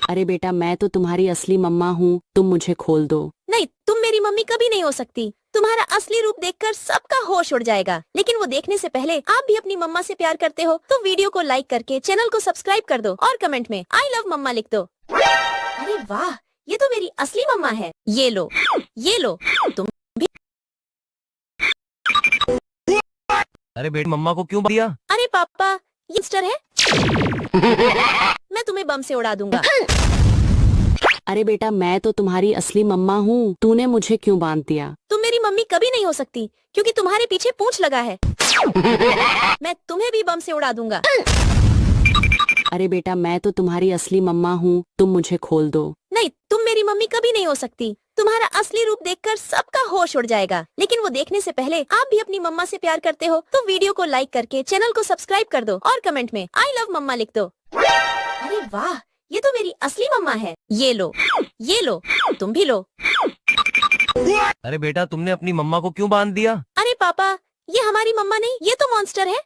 अरे बेटा मैं तो तुम्हारी असली मम्मा हूँ, तुम मुझे खोल दो। नहीं, तुम मेरी मम्मी कभी नहीं हो सकती। तुम्हारा असली रूप देखकर सबका होश उड़ जाएगा, लेकिन वो देखने से पहले आप भी अपनी मम्मा से प्यार करते हो तो वीडियो को लाइक करके चैनल को सब्सक्राइब कर दो और कमेंट में आई लव मम्मा लिख दो। अरे वाह, ये तो मेरी असली मम्मा है। ये लो, तुम भी। अरे बेटी मम्मा को क्यों दिया? अरे पापा, ये मॉन्स्टर है। मैं तुम्हें बम से उड़ा दूंगा। अरे बेटा मैं तो तुम्हारी असली मम्मा हूँ, तूने मुझे क्यों बांध दिया? तुम मेरी मम्मी कभी नहीं हो सकती क्योंकि तुम्हारे पीछे पूंछ लगा है। मैं तुम्हें भी बम से उड़ा दूंगा। अरे बेटा मैं तो तुम्हारी असली मम्मा हूँ, तुम मुझे खोल दो। नहीं, तुम मेरी मम्मी कभी नहीं हो सकती। तुम्हारा असली रूप देखकर सबका होश उड़ जाएगा, लेकिन वो देखने से पहले आप भी अपनी मम्मा से प्यार करते हो तो वीडियो को लाइक करके चैनल को सब्सक्राइब कर दो और कमेंट में आई लव मम्मा लिख दो। अरे वाह, ये तो मेरी असली मम्मा है। ये लो, तुम भी लो। अरे बेटा तुमने अपनी मम्मा को क्यों बांध दिया? अरे पापा, ये हमारी मम्मा नहीं, ये तो मॉन्स्टर है।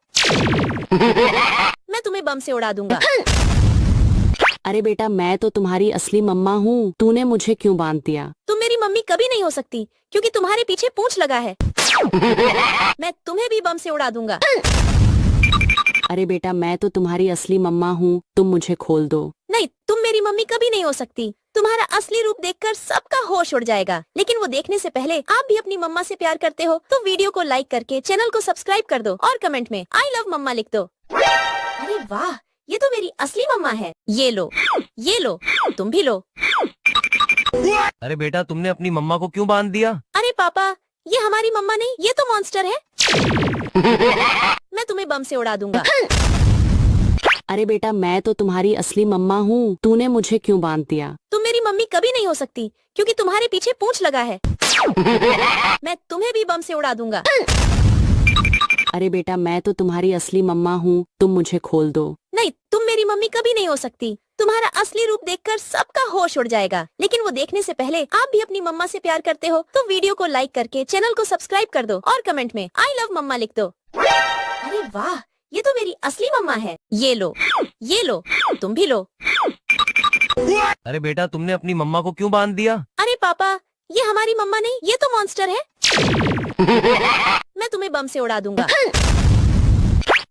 मैं तुम्हें बम से उड़ा दूंगा। अरे बेटा मैं तो तुम्हारी असली मम्मा हूँ, तूने मुझे क्यों बांध दिया? तुम मेरी मम्मी कभी नहीं हो सकती क्योंकि तुम्हारे पीछे पूंछ लगा है। मैं तुम्हें भी बम से उड़ा दूंगा। अरे बेटा मैं तो तुम्हारी असली मम्मा हूँ, तुम मुझे खोल दो। नहीं, तुम मेरी मम्मी कभी नहीं हो सकती। तुम्हारा असली रूप देखकर सबका होश उड़ जाएगा, लेकिन वो देखने से पहले आप भी अपनी मम्मा से प्यार करते हो तो वीडियो को लाइक करके चैनल को सब्सक्राइब कर दो और कमेंट में आई लव मम्मा लिख दो। अरे वाह, ये तो मेरी असली मम्मा है। ये लो, तुम भी लो। अरे बेटा तुमने अपनी मम्मा को क्यों बांध दिया? अरे पापा, ये हमारी मम्मा नहीं, ये तो मॉन्स्टर है। मैं तुम्हें बम से उड़ा दूंगा। अरे बेटा मैं तो तुम्हारी असली मम्मा हूँ, तूने मुझे क्यों बांध दिया? तुम मेरी मम्मी कभी नहीं हो सकती क्योंकि तुम्हारे पीछे पूंछ लगा है। मैं तुम्हें भी बम से उड़ा दूंगा। अरे बेटा मैं तो तुम्हारी असली मम्मा हूँ, तुम मुझे खोल दो। नहीं, तुम मेरी मम्मी कभी नहीं हो सकती। तुम्हारा असली रूप देखकर सबका होश उड़ जाएगा, लेकिन वो देखने से पहले आप भी अपनी मम्मा से प्यार करते हो तो वीडियो को लाइक करके चैनल को सब्सक्राइब कर दो और कमेंट में आई लव मम्मा लिख दो। अरे वाह, ये तो मेरी असली मम्मा है। ये लो, तुम भी लो। अरे बेटा तुमने अपनी मम्मा को क्यों बांध दिया? अरे पापा, ये हमारी मम्मा नहीं, ये तो मॉन्स्टर है। मैं तुम्हें बम से उड़ा दूंगा।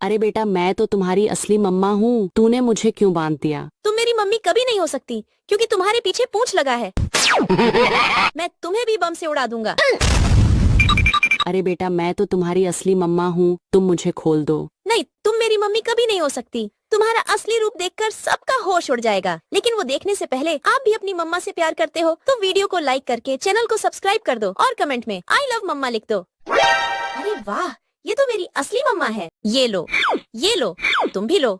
अरे बेटा मैं तो तुम्हारी असली मम्मा हूँ, तूने मुझे क्यों बांध दिया? तुम मेरी मम्मी कभी नहीं हो सकती क्योंकि तुम्हारे पीछे पूंछ लगा है। मैं तुम्हें भी बम से उड़ा दूंगा। अरे बेटा मैं तो तुम्हारी असली मम्मा हूँ, तुम मुझे खोल दो। नहीं, तुम मेरी मम्मी कभी नहीं हो सकती। तुम्हारा असली रूप देखकर सबका होश उड़ जाएगा, लेकिन वो देखने से पहले आप भी अपनी मम्मा से प्यार करते हो तो वीडियो को लाइक करके चैनल को सब्सक्राइब कर दो और कमेंट में आई लव मम्मा लिख दो। अरे वाह, ये तो मेरी असली मम्मा है। ये लो, तुम भी लो।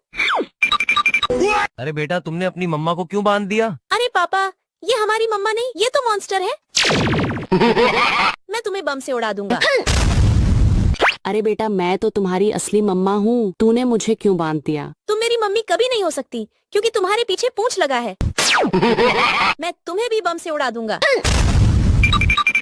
अरे बेटा तुमने अपनी मम्मा को क्यों बांध दिया? अरे पापा, ये हमारी मम्मा नहीं, ये तो मॉन्स्टर है। मैं तुम्हें बम से उड़ा दूंगा। अरे बेटा मैं तो तुम्हारी असली मम्मा हूँ, तूने मुझे क्यों बांध दिया? तुम मेरी मम्मी कभी नहीं हो सकती क्योंकि तुम्हारे पीछे पूंछ लगा है। मैं तुम्हें भी बम से उड़ा दूंगा।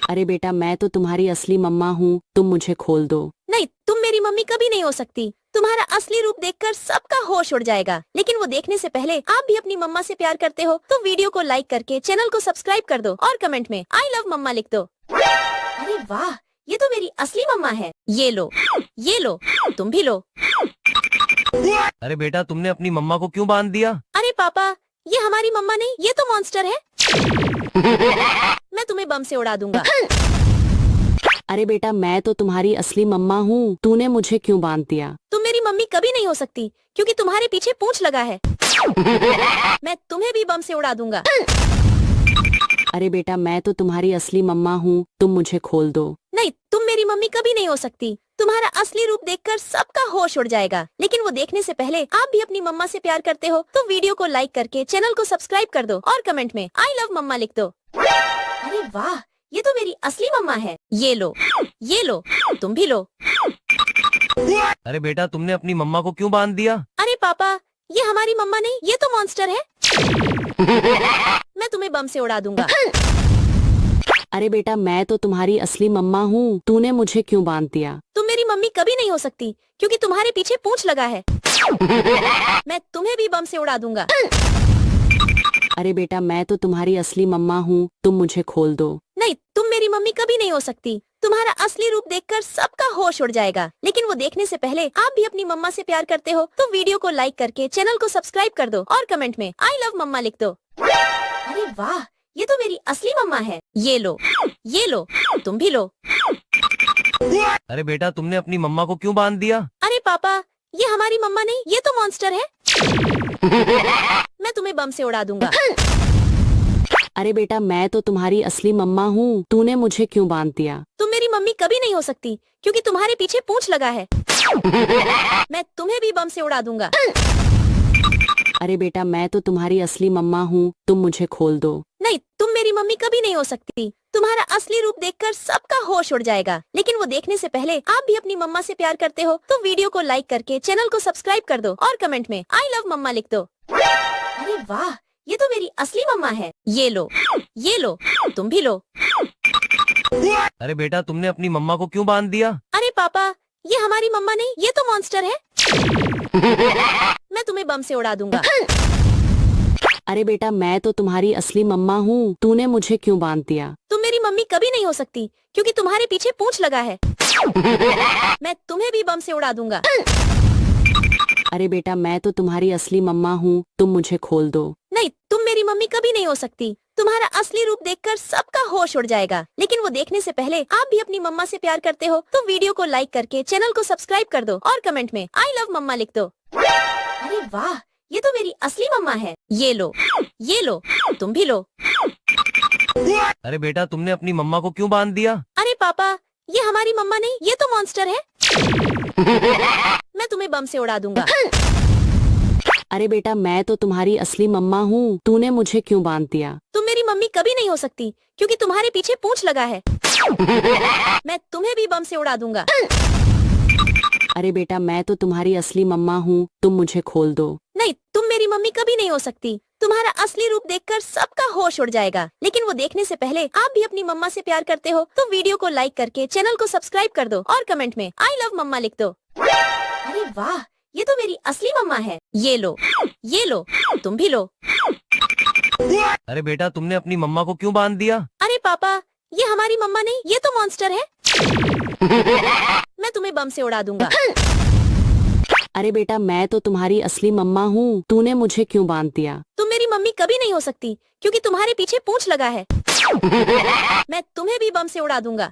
अरे बेटा मैं तो तुम्हारी असली मम्मा हूँ, तुम मुझे खोल दो। नहीं, तुम मेरी मम्मी कभी नहीं हो सकती। तुम्हारा असली रूप देखकर सबका होश उड़ जाएगा, लेकिन वो देखने से पहले आप भी अपनी मम्मा से प्यार करते हो तो वीडियो को लाइक करके चैनल को सब्सक्राइब कर दो और कमेंट में आई लव मम्मा लिख दो। अरे वाह, ये तो मेरी असली मम्मा है। ये लो, तुम भी लो। अरे बेटा तुमने अपनी मम्मा को क्यों बांध दिया? अरे पापा, ये हमारी मम्मा नहीं, ये तो मॉन्स्टर है। मैं तुम्हें बम से उड़ा दूंगा। अरे बेटा मैं तो तुम्हारी असली मम्मा हूँ, तूने मुझे क्यों बांध दिया? तुम मेरी मम्मी कभी नहीं हो सकती क्योंकि तुम्हारे पीछे पूंछ लगा है। मैं तुम्हें भी बम से उड़ा दूंगा। अरे बेटा मैं तो तुम्हारी असली मम्मा हूँ, तुम मुझे खोल दो। नहीं, तुम मेरी मम्मी कभी नहीं हो सकती। तुम्हारा असली रूप देखकर सबका होश उड़ जाएगा, लेकिन वो देखने से पहले आप भी अपनी मम्मा से प्यार करते हो तो वीडियो को लाइक करके चैनल को सब्सक्राइब कर दो और कमेंट में आई लव मम्मा लिख दो। अरे वाह, ये तो मेरी असली मम्मा है। ये लो, तुम भी लो। अरे बेटा तुमने अपनी मम्मा को क्यों बांध दिया? अरे पापा, ये हमारी मम्मा नहीं, ये तो मॉन्स्टर है। मैं तुम्हें बम से उड़ा दूंगा। अरे बेटा मैं तो तुम्हारी असली मम्मा हूँ, तूने मुझे क्यों बांध दिया? तुम मेरी मम्मी कभी नहीं हो सकती क्योंकि तुम्हारे पीछे पूंछ लगा है। मैं तुम्हें भी बम से उड़ा दूंगा। अरे बेटा मैं तो तुम्हारी असली मम्मा हूँ, तुम मुझे खोल दो। नहीं, तुम मेरी मम्मी कभी नहीं हो सकती। तुम्हारा असली रूप देखकर सबका होश उड़ जाएगा, लेकिन वो देखने से पहले आप भी अपनी मम्मा से प्यार करते हो तो वीडियो को लाइक करके चैनल को सब्सक्राइब कर दो और कमेंट में आई लव मम्मा लिख दो। अरे वाह, ये तो मेरी असली मम्मा है। ये लो, तुम भी लो। अरे बेटा तुमने अपनी मम्मा को क्यों बांध दिया? अरे पापा, ये हमारी मम्मा नहीं, ये तो मॉन्स्टर है। मैं तुम्हें बम से उड़ा दूंगा। अरे बेटा मैं तो तुम्हारी असली मम्मा हूँ, तूने मुझे क्यों बांध दिया? तुम मेरी मम्मी कभी नहीं हो सकती क्योंकि तुम्हारे पीछे पूंछ लगा है। मैं तुम्हें भी बम से उड़ा दूंगा। अरे बेटा मैं तो तुम्हारी असली मम्मा हूँ, तुम मुझे खोल दो। नहीं, तुम मेरी मम्मी कभी नहीं हो सकती। तुम्हारा असली रूप देखकर सबका होश उड़ जाएगा, लेकिन वो देखने से पहले आप भी अपनी मम्मा से प्यार करते हो तो वीडियो को लाइक करके चैनल को सब्सक्राइब कर दो और कमेंट में आई लव मम्मा लिख दो। अरे वाह, ये तो मेरी असली मम्मा है। ये लो, तुम भी लो। अरे बेटा तुमने अपनी मम्मा को क्यों बांध दिया? अरे पापा, ये हमारी मम्मा नहीं, ये तो मॉन्स्टर है। मैं तुम्हें बम से उड़ा दूंगा। अरे बेटा मैं तो तुम्हारी असली मम्मा हूँ, तूने मुझे क्यों बांध दिया? तुम मेरी मम्मी कभी नहीं हो सकती क्योंकि तुम्हारे पीछे पूंछ लगा है। मैं तुम्हें भी बम से उड़ा दूंगा। अरे बेटा मैं तो तुम्हारी असली मम्मा हूँ, तुम मुझे खोल दो। नहीं, तुम मेरी मम्मी कभी नहीं हो सकती। तुम्हारा असली रूप देखकर सबका होश उड़ जाएगा, लेकिन वो देखने से पहले आप भी अपनी मम्मा से प्यार करते हो तो वीडियो को लाइक करके चैनल को सब्सक्राइब कर दो और कमेंट में आई लव मम्मा लिख दो। अरे वाह, ये तो मेरी असली मम्मा है। ये लो, तुम भी लो। अरे बेटा तुमने अपनी मम्मा को क्यों बांध दिया? अरे पापा, ये हमारी मम्मा नहीं, ये तो मॉन्स्टर है। मैं तुम्हें बम से उड़ा दूंगा। अरे बेटा मैं तो तुम्हारी असली मम्मा हूँ, तूने मुझे क्यों बांध दिया? तुम मेरी मम्मी कभी नहीं हो सकती क्योंकि तुम्हारे पीछे पूंछ लगा है। मैं तुम्हें भी बम से उड़ा दूंगा। अरे बेटा मैं तो तुम्हारी असली मम्मा हूँ, तुम मुझे खोल दो। नहीं, तुम मेरी मम्मी कभी नहीं हो सकती। तुम्हारा असली रूप देखकर सबका होश उड़ जाएगा, लेकिन वो देखने से पहले आप भी अपनी मम्मा से प्यार करते हो तो वीडियो को लाइक करके चैनल को सब्सक्राइब कर दो और कमेंट में आई लव मम्मा लिख दो। अरे वाह, ये तो मेरी असली मम्मा है। ये लो, तुम भी लो। अरे बेटा तुमने अपनी मम्मा को क्यों बांध दिया? अरे पापा, ये हमारी मम्मा नहीं, ये तो मॉन्स्टर है। मैं तुम्हें बम से उड़ा दूंगा। अरे बेटा मैं तो तुम्हारी असली मम्मा हूँ, तूने मुझे क्यों बांध दिया? तुम मेरी मम्मी कभी नहीं हो सकती क्योंकि तुम्हारे पीछे पूंछ लगा है। मैं तुम्हें भी बम से उड़ा दूंगा।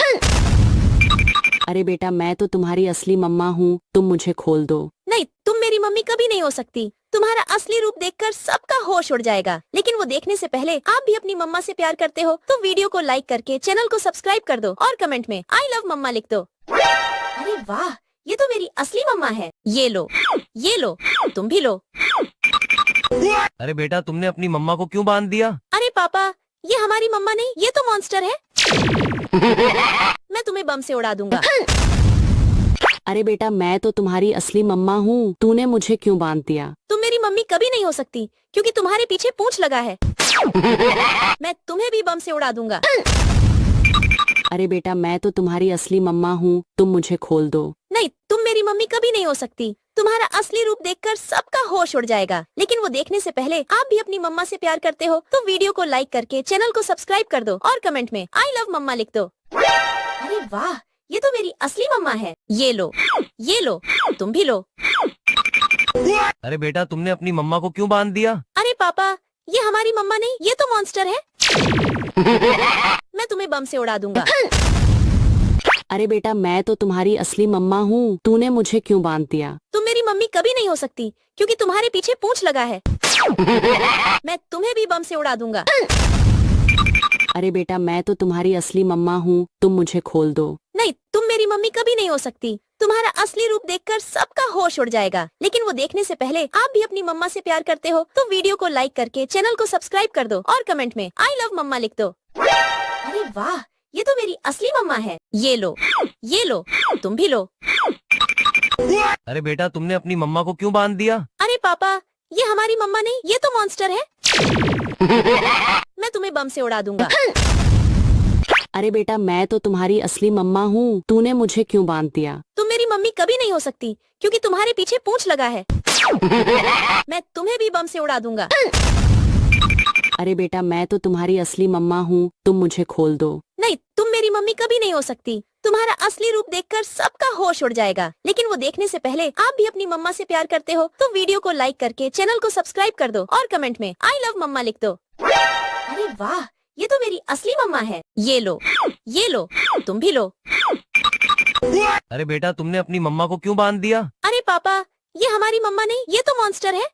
अरे बेटा मैं तो तुम्हारी असली मम्मा हूँ, तुम मुझे खोल दो। नहीं, तुम मेरी मम्मी कभी नहीं हो सकती। तुम्हारा असली रूप देखकर सबका होश उड़ जाएगा, लेकिन वो देखने से पहले आप भी अपनी मम्मा से प्यार करते हो तो वीडियो को लाइक करके चैनल को सब्सक्राइब कर दो और कमेंट में आई लव मम्मा लिख दो। अरे वाह, ये तो मेरी असली मम्मा है। ये लो, तुम भी लो। अरे बेटा तुमने अपनी मम्मा को क्यों बांध दिया? अरे पापा, ये हमारी मम्मा नहीं, ये तो मॉन्स्टर है। मैं तुम्हें बम से उड़ा दूंगा। अरे बेटा मैं तो तुम्हारी असली मम्मा हूँ, तूने मुझे क्यों बांध दिया? तुम मेरी मम्मी कभी नहीं हो सकती क्योंकि तुम्हारे पीछे पूंछ लगा है। मैं तुम्हें भी बम से उड़ा दूंगा। अरे बेटा मैं तो तुम्हारी असली मम्मा हूँ, तुम मुझे खोल दो। नहीं, तुम मेरी मम्मी कभी नहीं हो सकती। तुम्हारा असली रूप देखकर सबका होश उड़ जाएगा, लेकिन वो देखने से पहले आप भी अपनी मम्मा से प्यार करते हो तो वीडियो को लाइक करके चैनल को सब्सक्राइब कर दो और कमेंट में आई लव मम्मा लिख दो। अरे वाह, ये तो मेरी असली मम्मा है। ये लो, तुम भी लो। अरे बेटा तुमने अपनी मम्मा को क्यों बांध दिया? अरे पापा, ये हमारी मम्मा नहीं, ये तो मॉन्स्टर है। मैं तुम्हें बम से उड़ा दूंगा। अरे बेटा मैं तो तुम्हारी असली मम्मा हूँ, तूने मुझे क्यों बांध दिया? तुम मेरी मम्मी कभी नहीं हो सकती क्योंकि तुम्हारे पीछे पूंछ लगा है। मैं तुम्हें भी बम से उड़ा दूंगा। अरे बेटा मैं तो तुम्हारी असली मम्मा हूँ, तुम मुझे खोल दो। नहीं, तुम मेरी मम्मी कभी नहीं हो सकती। तुम्हारा असली रूप देखकर सबका होश उड़ जाएगा, लेकिन वो देखने से पहले आप भी अपनी मम्मा से प्यार करते हो तो वीडियो को लाइक करके चैनल को सब्सक्राइब कर दो और कमेंट में आई लव मम्मा लिख दो। अरे वाह, ये तो मेरी असली मम्मा है। ये लो, तुम भी लो। अरे बेटा तुमने अपनी मम्मा को क्यों बांध दिया? अरे पापा, ये हमारी मम्मा नहीं, ये तो मॉन्स्टर है। मैं तुम्हें बम से उड़ा दूंगा। अरे बेटा मैं तो तुम्हारी असली मम्मा हूँ, तूने मुझे क्यों बांध दिया? तुम मेरी मम्मी कभी नहीं हो सकती क्योंकि तुम्हारे पीछे पूंछ लगा है। मैं तुम्हें भी बम से उड़ा दूंगा। अरे बेटा मैं तो तुम्हारी असली मम्मा हूँ, तुम मुझे खोल दो। नहीं, तुम मेरी मम्मी कभी नहीं हो सकती। तुम्हारा असली रूप देखकर सबका होश उड़ जाएगा, लेकिन वो देखने से पहले आप भी अपनी मम्मा से प्यार करते हो तो वीडियो को लाइक करके चैनल को सब्सक्राइब कर दो और कमेंट में आई लव मम्मा लिख दो। अरे वाह, ये तो मेरी असली मम्मा है। ये लो, तुम भी लो। अरे बेटा तुमने अपनी मम्मा को क्यों बांध दिया? अरे पापा, ये हमारी मम्मा नहीं, ये तो मॉन्स्टर है।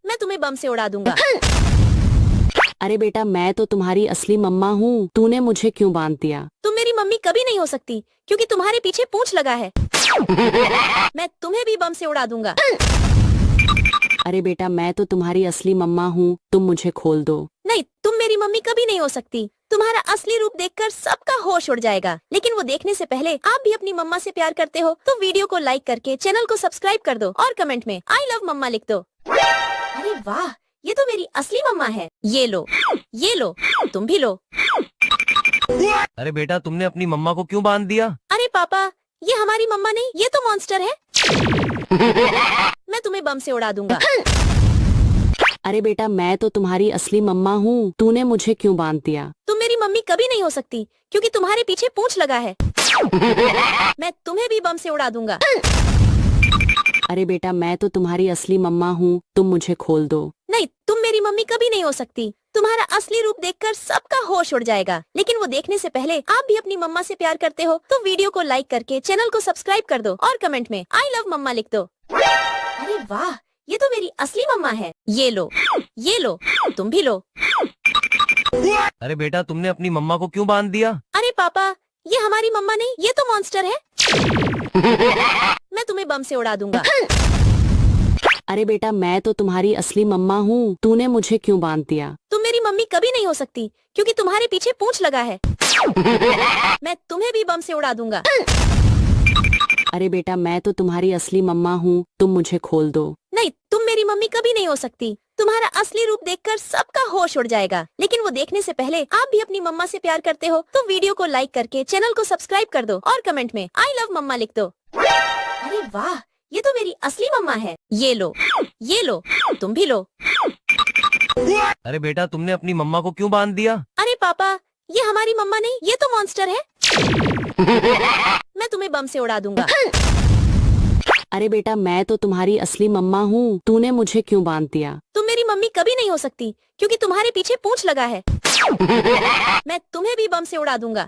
मैं तुम्हें बम से उड़ा दूंगा। अरे बेटा मैं तो तुम्हारी असली मम्मा हूँ, तूने मुझे क्यों बांध दिया? तुम मेरी मम्मी कभी नहीं हो सकती क्योंकि तुम्हारे पीछे पूंछ लगा है। मैं तुम्हें भी बम से उड़ा दूंगा। अरे बेटा मैं तो तुम्हारी असली मम्मा हूँ, तुम मुझे खोल दो। नहीं, तुम मेरी मम्मी कभी नहीं हो सकती। तुम्हारा असली रूप देखकर सबका होश उड़ जाएगा, लेकिन वो देखने से पहले आप भी अपनी मम्मा से प्यार करते हो तो वीडियो को लाइक करके चैनल को सब्सक्राइब कर दो और कमेंट में आई लव मम्मा लिख दो। अरे वाह, ये तो मेरी असली मम्मा है। ये लो, तुम भी लो। अरे बेटा तुमने अपनी मम्मा को क्यों बांध दिया? अरे पापा, ये हमारी मम्मा नहीं, ये तो मॉन्स्टर है। मैं तुम्हें बम से उड़ा दूंगा। अरे बेटा मैं तो तुम्हारी असली मम्मा हूँ, तूने मुझे क्यों बांध दिया? तुम मेरी मम्मी कभी नहीं हो सकती क्योंकि तुम्हारे पीछे पूंछ लगा है। मैं तुम्हें भी बम से उड़ा दूंगा। अरे बेटा मैं तो तुम्हारी असली मम्मा हूँ, तुम मुझे खोल दो। नहीं, तुम मेरी मम्मी कभी नहीं हो सकती। तुम्हारा असली रूप देखकर सबका होश उड़ जाएगा, लेकिन वो देखने से पहले आप भी अपनी मम्मा से प्यार करते हो तो वीडियो को लाइक करके चैनल को सब्सक्राइब कर दो और कमेंट में आई लव मम्मा लिख दो। अरे वाह, ये तो मेरी असली मम्मा है। ये लो, तुम भी लो। अरे बेटा तुमने अपनी मम्मा को क्यों बांध दिया? अरे पापा, ये हमारी मम्मा नहीं, ये तो मॉन्स्टर है। मैं तुम्हें बम से उड़ा दूंगा। अरे बेटा मैं तो तुम्हारी असली मम्मा हूँ, तूने मुझे क्यों बांध दिया? तुम मेरी मम्मी कभी नहीं हो सकती क्योंकि तुम्हारे पीछे पूंछ लगा है। मैं तुम्हें भी बम से उड़ा दूंगा। अरे बेटा मैं तो तुम्हारी असली मम्मा हूँ, तुम मुझे खोल दो। नहीं, तुम मेरी मम्मी कभी नहीं हो सकती। तुम्हारा असली रूप देखकर सबका होश उड़ जाएगा, लेकिन वो देखने से पहले आप भी अपनी मम्मा से प्यार करते हो तो वीडियो को लाइक करके चैनल को सब्सक्राइब कर दो और कमेंट में आई लव मम्मा लिख दो। अरे वाह, ये तो मेरी असली मम्मा है। ये लो, तुम भी लो। अरे बेटा तुमने अपनी मम्मा को क्यों बांध दिया? अरे पापा, ये हमारी मम्मा नहीं, ये तो मॉन्स्टर है। मैं तुम्हें बम से उड़ा दूंगा। अरे बेटा मैं तो तुम्हारी असली मम्मा हूँ, तूने मुझे क्यों बांध दिया? तुम मेरी मम्मी कभी नहीं हो सकती क्योंकि तुम्हारे पीछे पूंछ लगा है। मैं तुम्हें भी बम से उड़ा दूंगा।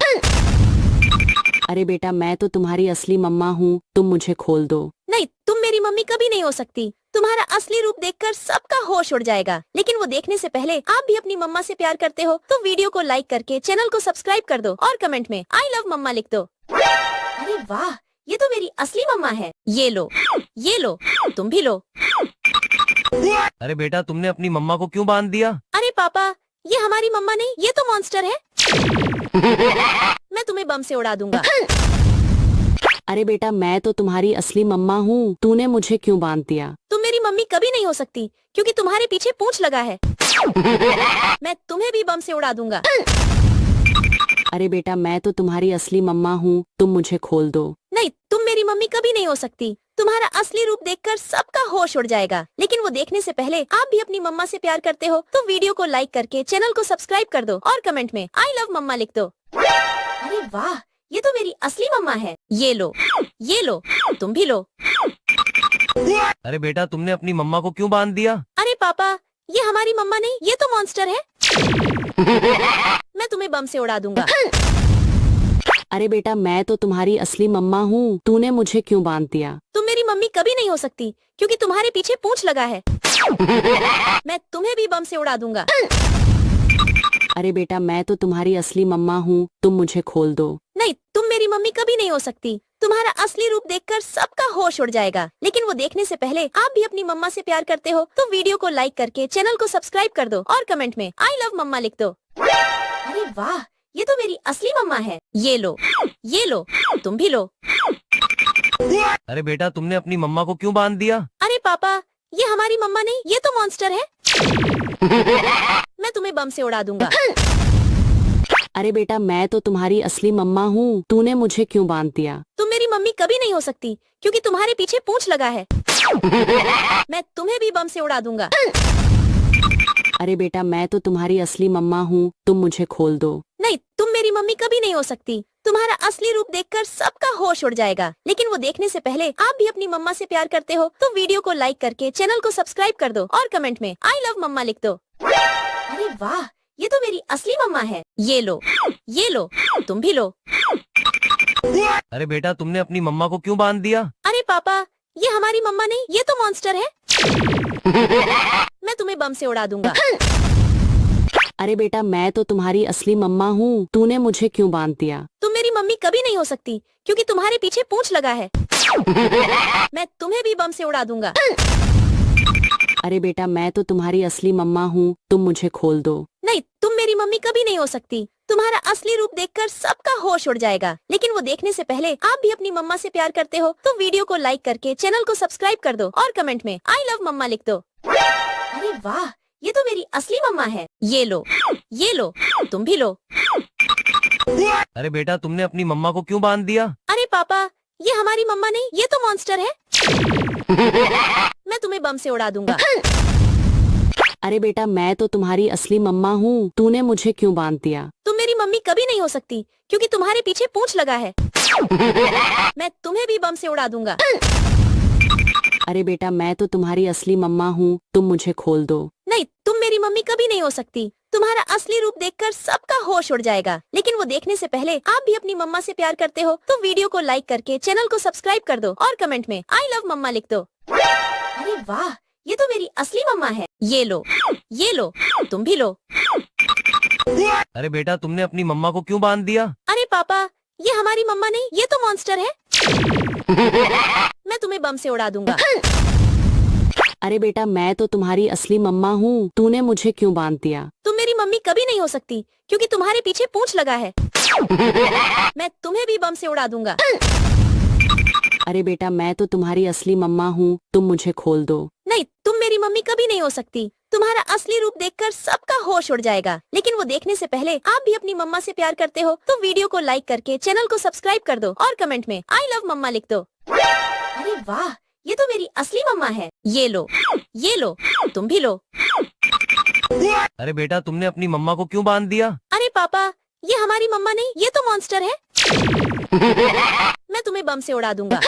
अरे बेटा मैं तो तुम्हारी असली मम्मा हूँ, तुम मुझे खोल दो। नहीं, तुम मेरी मम्मी कभी नहीं हो सकती। तुम्हारा असली रूप देखकर सबका होश उड़ जाएगा, लेकिन वो देखने से पहले आप भी अपनी मम्मा से प्यार करते हो तो वीडियो को लाइक करके चैनल को सब्सक्राइब कर दो और कमेंट में आई लव मम्मा लिख दो। अरे वाह, ये तो मेरी असली मम्मा है। ये लो, तुम भी लो। अरे बेटा तुमने अपनी मम्मा को क्यों बांध दिया? अरे पापा, ये हमारी मम्मा नहीं, ये तो मॉन्स्टर है। मैं तुम्हें बम से उड़ा दूंगा। अरे बेटा मैं तो तुम्हारी असली मम्मा हूँ, तूने मुझे क्यों बांध दिया? तुम मेरी मम्मी कभी नहीं हो सकती क्योंकि तुम्हारे पीछे पूंछ लगा है। मैं तुम्हें भी बम से उड़ा दूंगा। अरे बेटा मैं तो तुम्हारी असली मम्मा हूँ, तुम मुझे खोल दो। नहीं, तुम मेरी मम्मी कभी नहीं हो सकती। तुम्हारा असली रूप देखकर सबका होश उड़ जाएगा, लेकिन वो देखने से पहले आप भी अपनी मम्मा से प्यार करते हो तो वीडियो को लाइक करके चैनल को सब्सक्राइब कर दो और कमेंट में आई लव मम्मा लिख दो। अरे वाह, ये तो मेरी असली मम्मा है। ये लो, तुम भी लो। अरे बेटा तुमने अपनी मम्मा को क्यों बांध दिया? अरे पापा, ये हमारी मम्मा नहीं, ये तो मॉन्स्टर है। मैं तुम्हें बम से उड़ा दूंगा। अरे बेटा मैं तो तुम्हारी असली मम्मा हूँ, तूने मुझे क्यों बांध दिया? तुम मेरी मम्मी कभी नहीं हो सकती क्योंकि तुम्हारे पीछे पूंछ लगा है। मैं तुम्हें भी बम से उड़ा दूंगा। अरे बेटा मैं तो तुम्हारी असली मम्मा हूँ, तुम मुझे खोल दो। नहीं, तुम मेरी मम्मी कभी नहीं हो सकती। तुम्हारा असली रूप देखकर सबका होश उड़ जाएगा, लेकिन वो देखने से पहले आप भी अपनी मम्मा से प्यार करते हो तो वीडियो को लाइक करके चैनल को सब्सक्राइब कर दो और कमेंट में आई लव मम्मा लिख दो। अरे वाह, ये तो मेरी असली मम्मा है। ये लो, तुम भी लो। अरे बेटा तुमने अपनी मम्मा को क्यों बांध दिया? अरे पापा, ये हमारी मम्मा नहीं, ये तो मॉन्स्टर है। मैं तुम्हें बम से उड़ा दूंगा। अरे बेटा मैं तो तुम्हारी असली मम्मा हूँ, तूने मुझे क्यों बांध दिया? तुम मेरी मम्मी कभी नहीं हो सकती क्योंकि तुम्हारे पीछे पूंछ लगा है। मैं तुम्हें भी बम से उड़ा दूंगा। अरे बेटा मैं तो तुम्हारी असली मम्मा हूँ, तुम मुझे खोल दो। नहीं, तुम मेरी मम्मी कभी नहीं हो सकती। तुम्हारा असली रूप देखकर सबका होश उड़ जाएगा, लेकिन वो देखने से पहले आप भी अपनी मम्मा से प्यार करते हो तो वीडियो को लाइक करके चैनल को सब्सक्राइब कर दो और कमेंट में आई लव मम्मा लिख दो। अरे वाह, ये तो मेरी असली मम्मा है। ये लो, तुम भी लो। अरे बेटा तुमने अपनी मम्मा को क्यों बांध दिया? अरे पापा, ये हमारी मम्मा नहीं, ये तो मॉन्स्टर है। मैं तुम्हें बम से उड़ा दूंगा। अरे बेटा मैं तो तुम्हारी असली मम्मा हूँ, तूने मुझे क्यों बांध दिया? तुम मेरी मम्मी कभी नहीं हो सकती क्योंकि तुम्हारे पीछे पूंछ लगा है। मैं तुम्हें भी बम से उड़ा दूंगा। अरे बेटा मैं तो तुम्हारी असली मम्मा हूँ, तुम मुझे खोल दो। नहीं, तुम मेरी मम्मी कभी नहीं हो सकती। तुम्हारा असली रूप देखकर सबका होश उड़ जाएगा, लेकिन वो देखने से पहले आप भी अपनी मम्मा से प्यार करते हो तो वीडियो को लाइक करके चैनल को सब्सक्राइब कर दो और कमेंट में आई लव मम्मा लिख दो। अरे वाह, ये तो मेरी असली मम्मा है। ये लो, तुम भी लो। अरे बेटा तुमने अपनी मम्मा को क्यों बांध दिया? अरे पापा, ये हमारी मम्मा नहीं, ये तो मॉन्स्टर है। मैं तुम्हें बम से उड़ा दूंगा। अरे बेटा मैं तो तुम्हारी असली मम्मा हूँ, तूने मुझे क्यों बांध दिया? तुम मेरी मम्मी कभी नहीं हो सकती क्योंकि तुम्हारे पीछे पूंछ लगा है। मैं तुम्हें भी बम से उड़ा दूंगा। अरे बेटा मैं तो तुम्हारी असली मम्मा हूँ, तुम मुझे खोल दो। नहीं, तुम मेरी मम्मी कभी नहीं हो सकती। तुम्हारा असली रूप देखकर सबका होश उड़ जाएगा। लेकिन वो देखने से पहले आप भी अपनी मम्मा से प्यार करते हो तो वीडियो को लाइक करके चैनल को सब्सक्राइब कर दो और कमेंट में आई लव मम्मा लिख दो। अरे वाह, ये तो मेरी असली मम्मा है। ये लो, तुम भी लो। अरे बेटा तुमने अपनी मम्मा को क्यों बांध दिया? अरे पापा, ये हमारी मम्मा नहीं, ये तो मॉन्स्टर है। मैं तुम्हें बम से उड़ा दूंगा। अरे बेटा मैं तो तुम्हारी असली मम्मा हूँ, तूने मुझे क्यों बांध दिया? तुम मेरी मम्मी कभी नहीं हो सकती क्योंकि तुम्हारे पीछे पूंछ लगा है। मैं तुम्हें भी बम से उड़ा दूंगा। अरे बेटा मैं तो तुम्हारी असली मम्मा हूँ, तुम मुझे खोल दो। नहीं, तुम मेरी मम्मी कभी नहीं हो सकती। तुम्हारा असली रूप देखकर सबका होश उड़ जाएगा। लेकिन वो देखने से पहले आप भी अपनी मम्मा से प्यार करते हो तो वीडियो को लाइक करके चैनल को सब्सक्राइब कर दो और कमेंट में आई लव मम्मा लिख दो। अरे वाह, ये तो मेरी असली मम्मा है। ये लो, तुम भी लो। अरे बेटा तुमने अपनी मम्मा को क्यों बांध दिया? अरे पापा, ये हमारी मम्मा नहीं, ये तो मॉन्स्टर है। मैं तुम्हें बम से उड़ा दूंगा।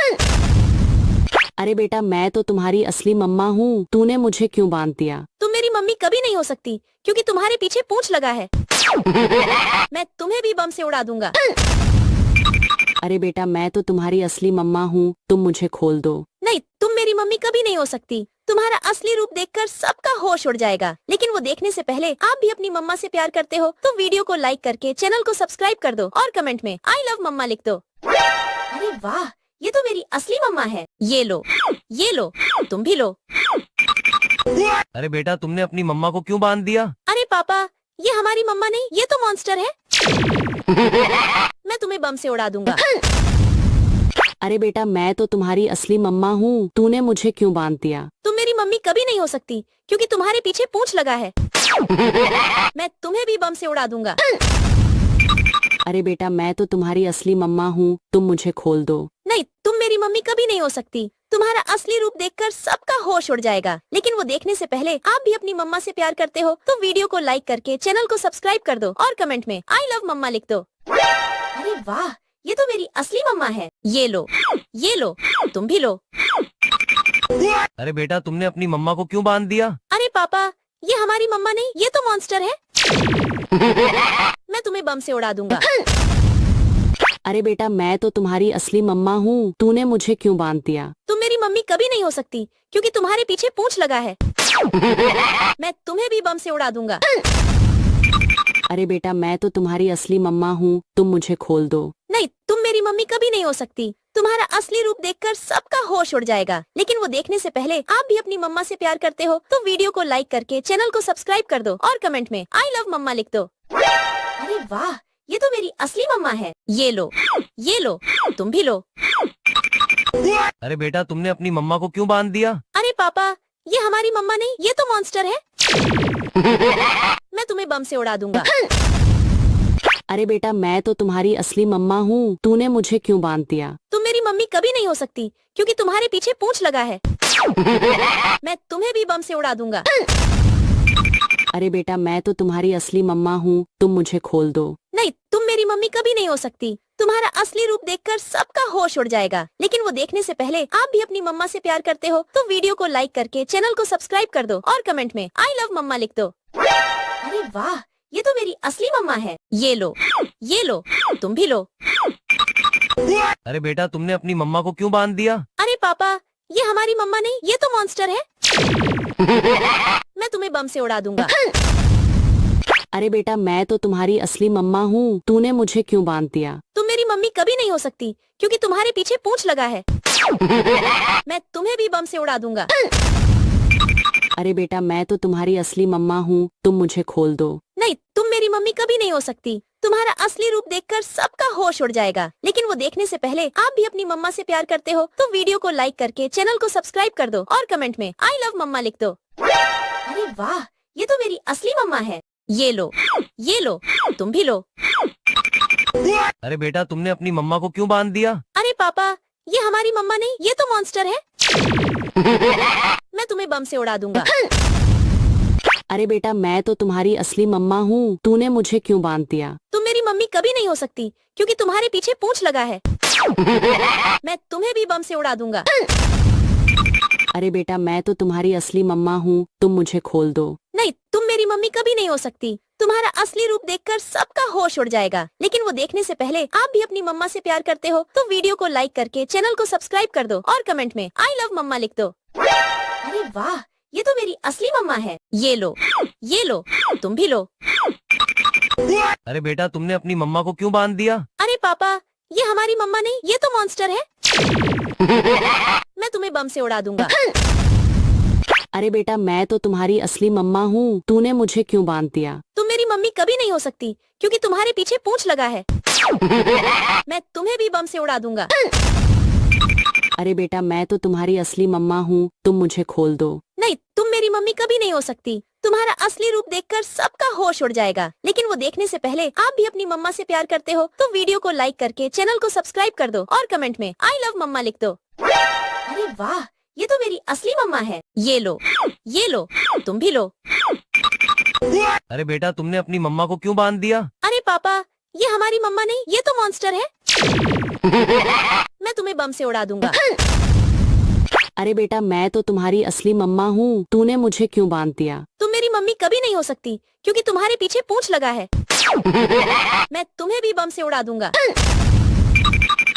अरे बेटा मैं तो तुम्हारी असली मम्मा हूँ, तूने मुझे क्यों बांध दिया? तुम मेरी मम्मी कभी नहीं हो सकती क्योंकि तुम्हारे पीछे पूंछ लगा है। मैं तुम्हें भी बम से उड़ा दूंगा। अरे बेटा मैं तो तुम्हारी असली मम्मा हूँ, तुम मुझे खोल दो। नहीं, तुम मेरी मम्मी कभी नहीं हो सकती। तुम्हारा असली रूप देखकर सबका होश उड़ जाएगा। लेकिन वो देखने से पहले आप भी अपनी मम्मा से प्यार करते हो तो वीडियो को लाइक करके चैनल को सब्सक्राइब कर दो और कमेंट में आई लव मम्मा लिख दो। अरे वाह, ये तो मेरी असली मम्मा है। ये लो, तुम भी लो। अरे बेटा तुमने अपनी मम्मा को क्यों बांध दिया? अरे पापा, ये हमारी मम्मा नहीं, ये तो मॉन्स्टर है। मैं तुम्हें बम से उड़ा दूंगा। अरे बेटा मैं तो तुम्हारी असली मम्मा हूँ, तूने मुझे क्यों बांध दिया? तुम मेरी मम्मी कभी नहीं हो सकती क्योंकि तुम्हारे पीछे पूंछ लगा है। मैं तुम्हें भी बम से उड़ा दूंगा। अरे बेटा मैं तो तुम्हारी असली मम्मा हूँ, तुम मुझे खोल दो। नहीं, तुम मेरी मम्मी कभी नहीं हो सकती। तुम्हारा असली रूप देखकर सबका होश उड़ जाएगा। लेकिन वो देखने से पहले आप भी अपनी मम्मा से प्यार करते हो तो वीडियो को लाइक करके चैनल को सब्सक्राइब कर दो और कमेंट में आई लव मम्मा लिख दो। अरे वाह, ये तो मेरी असली मम्मा है। ये लो, तुम भी लो। अरे बेटा तुमने अपनी मम्मा को क्यों बांध दिया? अरे पापा, ये हमारी मम्मा नहीं, ये तो मॉन्स्टर है। मैं तुम्हें बम से उड़ा दूंगा। अरे बेटा मैं तो तुम्हारी असली मम्मा हूँ, तूने मुझे क्यों बांध दिया? तुम मेरी मम्मी कभी नहीं हो सकती क्योंकि तुम्हारे पीछे पूंछ लगा है। मैं तुम्हें भी बम से उड़ा दूंगा। अरे बेटा मैं तो तुम्हारी असली मम्मा हूँ, तुम मुझे खोल दो। नहीं, तुम मेरी मम्मी कभी नहीं हो सकती। तुम्हारा असली रूप देखकर सबका होश उड़ जाएगा। लेकिन वो देखने से पहले आप भी अपनी मम्मा से प्यार करते हो तो वीडियो को लाइक करके चैनल को सब्सक्राइब कर दो और कमेंट में आई लव मम्मा लिख दो। अरे वाह, ये तो मेरी असली मम्मा है। ये लो, तुम भी लो। अरे बेटा तुमने अपनी मम्मा को क्यों बांध दिया? अरे पापा, ये हमारी मम्मा नहीं, ये तो मॉन्स्टर है। मैं तुम्हें बम से उड़ा दूंगा। अरे बेटा मैं तो तुम्हारी असली मम्मा हूँ, तूने मुझे क्यों बांध दिया? तुम मेरी मम्मी कभी नहीं हो सकती क्योंकि तुम्हारे पीछे पूंछ लगा है। मैं तुम्हें भी बम से उड़ा दूंगा। अरे बेटा मैं तो तुम्हारी असली मम्मा हूँ, तुम मुझे खोल दो। नहीं, तुम मेरी मम्मी कभी नहीं हो सकती। तुम्हारा असली रूप देखकर सबका होश उड़ जाएगा। लेकिन वो देखने से पहले आप भी अपनी मम्मा से प्यार करते हो तो वीडियो को लाइक करके चैनल को सब्सक्राइब कर दो और कमेंट में आई लव मम्मा लिख दो। अरे वाह, ये तो मेरी असली मम्मा है। ये लो, तुम भी लो। अरे बेटा तुमने अपनी मम्मा को क्यों बांध दिया? अरे पापा, ये हमारी मम्मा नहीं, ये तो मॉन्स्टर है। मैं तुम्हें बम से उड़ा दूंगा। अरे बेटा मैं तो तुम्हारी असली मम्मा हूँ, तूने मुझे क्यों बांध दिया? तुम मेरी मम्मी कभी नहीं हो सकती क्योंकि तुम्हारे पीछे पूंछ लगा है। मैं तुम्हें भी बम से उड़ा दूंगा। अरे बेटा मैं तो तुम्हारी असली मम्मा हूँ, तुम मुझे खोल दो। नहीं, तुम मेरी मम्मी कभी नहीं हो सकती। तुम्हारा असली रूप देखकर सबका होश उड़ जाएगा। लेकिन वो देखने से पहले आप भी अपनी मम्मा से प्यार करते हो तो वीडियो को लाइक करके चैनल को सब्सक्राइब कर दो और कमेंट में आई लव मम्मा लिख दो। अरे वाह, ये तो मेरी असली मम्मा है। ये लो, तुम भी लो। अरे बेटा तुमने अपनी मम्मा को क्यों बांध दिया? अरे पापा, ये हमारी मम्मा नहीं, ये तो मॉन्स्टर है। मैं तुम्हें बम से उड़ा दूंगा। अरे बेटा मैं तो तुम्हारी असली मम्मा हूँ, तूने मुझे क्यों बांध दिया? तुम मेरी मम्मी कभी नहीं हो सकती क्योंकि तुम्हारे पीछे पूंछ लगा है। मैं तुम्हें भी बम से उड़ा दूंगा। अरे बेटा मैं तो तुम्हारी असली मम्मा हूँ, तुम मुझे खोल दो। नहीं, तुम मेरी मम्मी कभी नहीं हो सकती। तुम्हारा असली रूप देखकर सबका होश उड़ जाएगा। लेकिन वो देखने से पहले आप भी अपनी मम्मा से प्यार करते हो तो वीडियो को लाइक करके चैनल को सब्सक्राइब कर दो और कमेंट में आई लव मम्मा लिख दो। अरे वाह, ये तो मेरी असली मम्मा है। ये लो, तुम भी लो। अरे बेटा तुमने अपनी मम्मा को क्यों बांध दिया? अरे पापा, ये हमारी मम्मा नहीं, ये तो मॉन्स्टर है। मैं तुम्हें बम से उड़ा दूंगा। अरे बेटा मैं तो तुम्हारी असली मम्मा हूँ, तूने मुझे क्यों बांध दिया? तुम मेरी मम्मी कभी नहीं हो सकती क्योंकि तुम्हारे पीछे पूंछ लगा है। मैं तुम्हें भी बम से उड़ा दूंगा। अरे बेटा मैं तो तुम्हारी असली मम्मा हूँ, तुम मुझे खोल दो। नहीं, तुम मेरी मम्मी कभी नहीं हो सकती। तुम्हारा असली रूप देखकर सबका होश उड़ जाएगा। लेकिन वो देखने से पहले आप भी अपनी मम्मा से प्यार करते हो तो वीडियो को लाइक करके चैनल को सब्सक्राइब कर दो और कमेंट में आई लव मम्मा लिख दो। अरे वाह, ये तो मेरी असली मम्मा है। ये लो, तुम भी लो। अरे बेटा तुमने अपनी मम्मा को क्यों बांध दिया? अरे पापा, ये हमारी मम्मा नहीं, ये तो मॉन्स्टर है। मैं तुम्हें बम से उड़ा दूंगा। अरे बेटा मैं तो तुम्हारी असली मम्मा हूँ, तूने मुझे क्यों बांध दिया? तुम मेरी मम्मी कभी नहीं हो सकती क्योंकि तुम्हारे पीछे पूंछ लगा है। मैं तुम्हें भी बम से उड़ा दूंगा।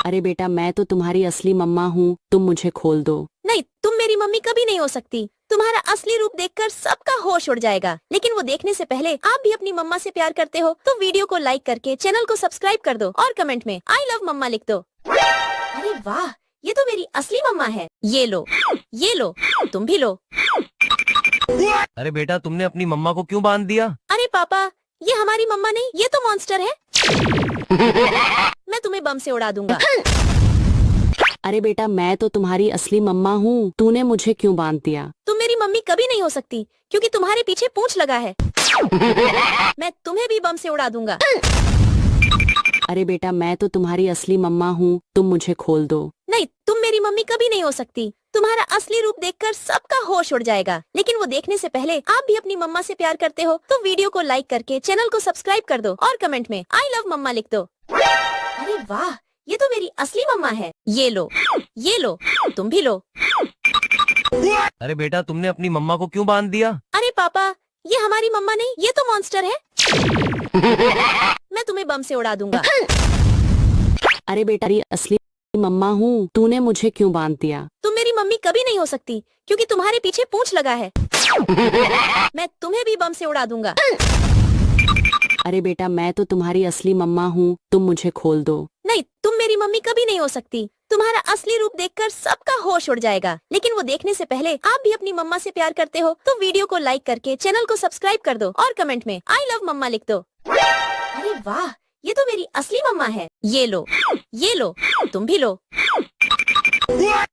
अरे बेटा मैं तो तुम्हारी असली मम्मा हूँ, तुम मुझे खोल दो। नहीं, तुम मेरी मम्मी कभी नहीं हो सकती। तुम्हारा असली रूप देखकर सबका होश उड़ जाएगा। लेकिन वो देखने से पहले आप भी अपनी मम्मा से प्यार करते हो तो वीडियो को लाइक करके चैनल को सब्सक्राइब कर दो और कमेंट में आई लव मम्मा लिख दो। अरे वाह, ये तो मेरी असली मम्मा है। ये लो, तुम भी लो। अरे बेटा तुमने अपनी मम्मा को क्यों बांध दिया? अरे पापा, ये हमारी मम्मा नहीं, ये तो मॉन्स्टर है। मैं तुम्हें बम से उड़ा दूंगा। अरे बेटा मैं तो तुम्हारी असली मम्मा हूँ, तूने मुझे क्यों बांध दिया? तुम मेरी मम्मी कभी नहीं हो सकती क्योंकि तुम्हारे पीछे पूंछ लगा है। मैं तुम्हें भी बम से उड़ा दूंगा। अरे बेटा मैं तो तुम्हारी असली मम्मा हूँ, तुम मुझे खोल दो। नहीं, तुम मेरी मम्मी कभी नहीं हो सकती। तुम्हारा असली रूप देखकर सबका होश उड़ जाएगा। लेकिन वो देखने से पहले आप भी अपनी मम्मा से प्यार करते हो तो वीडियो को लाइक करके चैनल को सब्सक्राइब कर दो और कमेंट में आई लव मम्मा लिख दो। अरे वाह, ये तो मेरी असली मम्मा है। ये लो, तुम भी लो। अरे बेटा तुमने अपनी मम्मा को क्यों बांध दिया? अरे पापा, ये हमारी मम्मा नहीं, ये तो मॉन्स्टर है। मैं तुम्हें बम से उड़ा दूंगा। अरे बेटा तेरी असली मम्मा हूँ, तूने मुझे क्यों बांध दिया? तुम मेरी मम्मी कभी नहीं हो सकती क्योंकि तुम्हारे पीछे पूंछ लगा है। मैं तुम्हें भी बम से उड़ा दूंगा। अरे बेटा मैं तो तुम्हारी असली मम्मा हूँ, तुम मुझे खोल दो। नहीं, तुम मेरी मम्मी कभी नहीं हो सकती। तुम्हारा असली रूप देखकर सबका होश उड़ जाएगा। लेकिन वो देखने से पहले आप भी अपनी मम्मा से प्यार करते हो तो वीडियो को लाइक करके चैनल को सब्सक्राइब कर दो और कमेंट में आई लव मम्मा लिख दो। अरे वाह, ये तो मेरी असली मम्मा है। ये लो, तुम भी लो।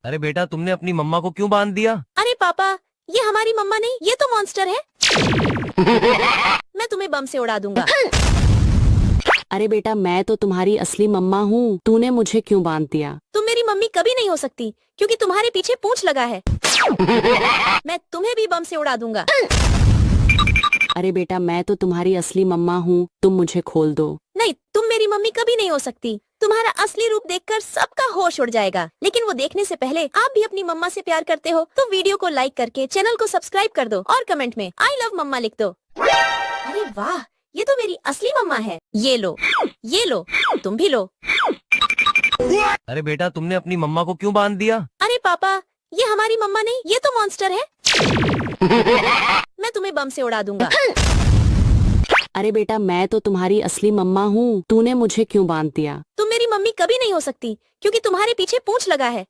अरे बेटा तुमने अपनी मम्मा को क्यों बांध दिया? अरे पापा, ये हमारी मम्मा नहीं, ये तो मॉन्स्टर है। मैं तुम्हें बम से उड़ा दूंगा। अरे बेटा मैं तो तुम्हारी असली मम्मा हूँ, तूने मुझे क्यों बांध दिया? तुम मेरी मम्मी कभी नहीं हो सकती क्योंकि तुम्हारे पीछे पूंछ लगा है। मैं तुम्हें भी बम से उड़ा दूंगा। अरे बेटा मैं तो तुम्हारी असली मम्मा हूँ, तुम मुझे खोल दो। नहीं, तुम मेरी मम्मी कभी नहीं हो सकती। तुम्हारा असली रूप देखकर सबका होश उड़ जाएगा। लेकिन वो देखने से पहले आप भी अपनी मम्मा से प्यार करते हो तो वीडियो को लाइक करके चैनल को सब्सक्राइब कर दो और कमेंट में आई लव मम्मा लिख दो। अरे वाह, ये तो मेरी असली मम्मा है। ये लो, तुम भी लो। अरे बेटा तुमने अपनी मम्मा को क्यों बांध दिया? अरे पापा, ये हमारी मम्मा नहीं, ये तो मॉन्स्टर है। मैं तुम्हें बम से उड़ा दूंगा। अरे बेटा मैं तो तुम्हारी असली मम्मा हूँ, तूने मुझे क्यों बांध दिया? तुम मेरी मम्मी कभी नहीं हो सकती क्योंकि तुम्हारे पीछे पूंछ लगा है।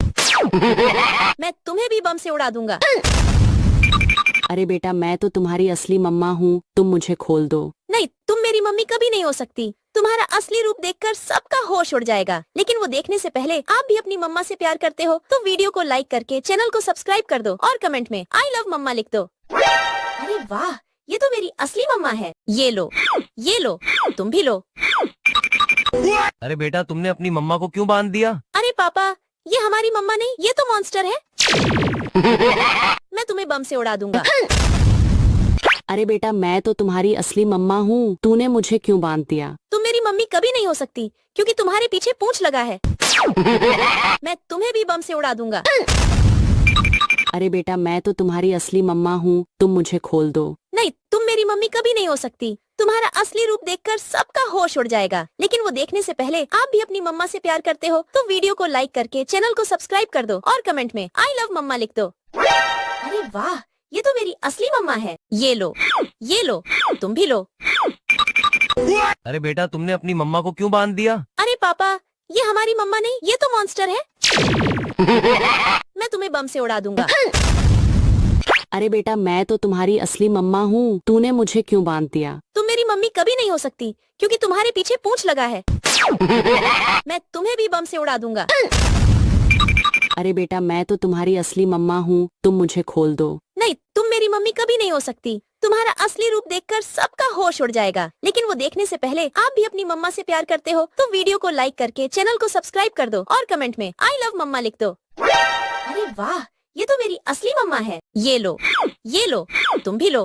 मैं तुम्हें भी बम से उड़ा दूंगा। अरे बेटा मैं तो तुम्हारी असली मम्मा हूँ, तुम मुझे खोल दो। नहीं, तुम मेरी मम्मी कभी नहीं हो सकती। तुम्हारा असली रूप देखकर सबका होश उड़ जाएगा। लेकिन वो देखने से पहले आप भी अपनी मम्मा से प्यार करते हो तो वीडियो को लाइक करके चैनल को सब्सक्राइब कर दो और कमेंट में आई लव मम्मा लिख दो। अरे वाह, ये तो मेरी असली मम्मा है। ये लो, तुम भी लो। अरे बेटा तुमने अपनी मम्मा को क्यों बांध दिया? अरे पापा, ये हमारी मम्मा नहीं, ये तो मॉन्स्टर है। मैं तुम्हें बम से उड़ा दूंगा। अरे बेटा मैं तो तुम्हारी असली मम्मा हूँ, तूने मुझे क्यों बांध दिया? तुम मेरी मम्मी कभी नहीं हो सकती क्योंकि तुम्हारे पीछे पूंछ लगा है। मैं तुम्हें भी बम से उड़ा दूंगा। अरे बेटा मैं तो तुम्हारी असली मम्मा हूँ, तुम मुझे खोल दो। नहीं, तुम मेरी मम्मी कभी नहीं हो सकती। तुम्हारा असली रूप देखकर सबका होश उड़ जाएगा, लेकिन वो देखने से पहले आप भी अपनी मम्मा से प्यार करते हो तो वीडियो को लाइक करके चैनल को सब्सक्राइब कर दो और कमेंट में आई लव मम्मा लिख दो। अरे वाह, ये तो मेरी असली मम्मा है। ये लो, तुम भी लो। अरे बेटा तुमने अपनी मम्मा को क्यों बांध दिया? अरे पापा, ये हमारी मम्मा नहीं, ये तो मॉन्स्टर है। मैं तुम्हें बम से उड़ा दूंगा। अरे बेटा मैं तो तुम्हारी असली मम्मा हूँ, तूने मुझे क्यों बांध दिया? तुम मेरी मम्मी कभी नहीं हो सकती क्योंकि तुम्हारे पीछे पूंछ लगा है। मैं तुम्हें भी बम से उड़ा दूंगा। अरे बेटा मैं तो तुम्हारी असली मम्मा हूँ, तुम मुझे खोल दो। नहीं, तुम मेरी मम्मी कभी नहीं हो सकती। तुम्हारा असली रूप देखकर सबका होश उड़ जाएगा, लेकिन वो देखने से पहले आप भी अपनी मम्मा से प्यार करते हो तो वीडियो को लाइक करके चैनल को सब्सक्राइब कर दो और कमेंट में आई लव मम्मा लिख दो। अरे वाह, ये तो मेरी असली मम्मा है। ये लो, तुम भी लो।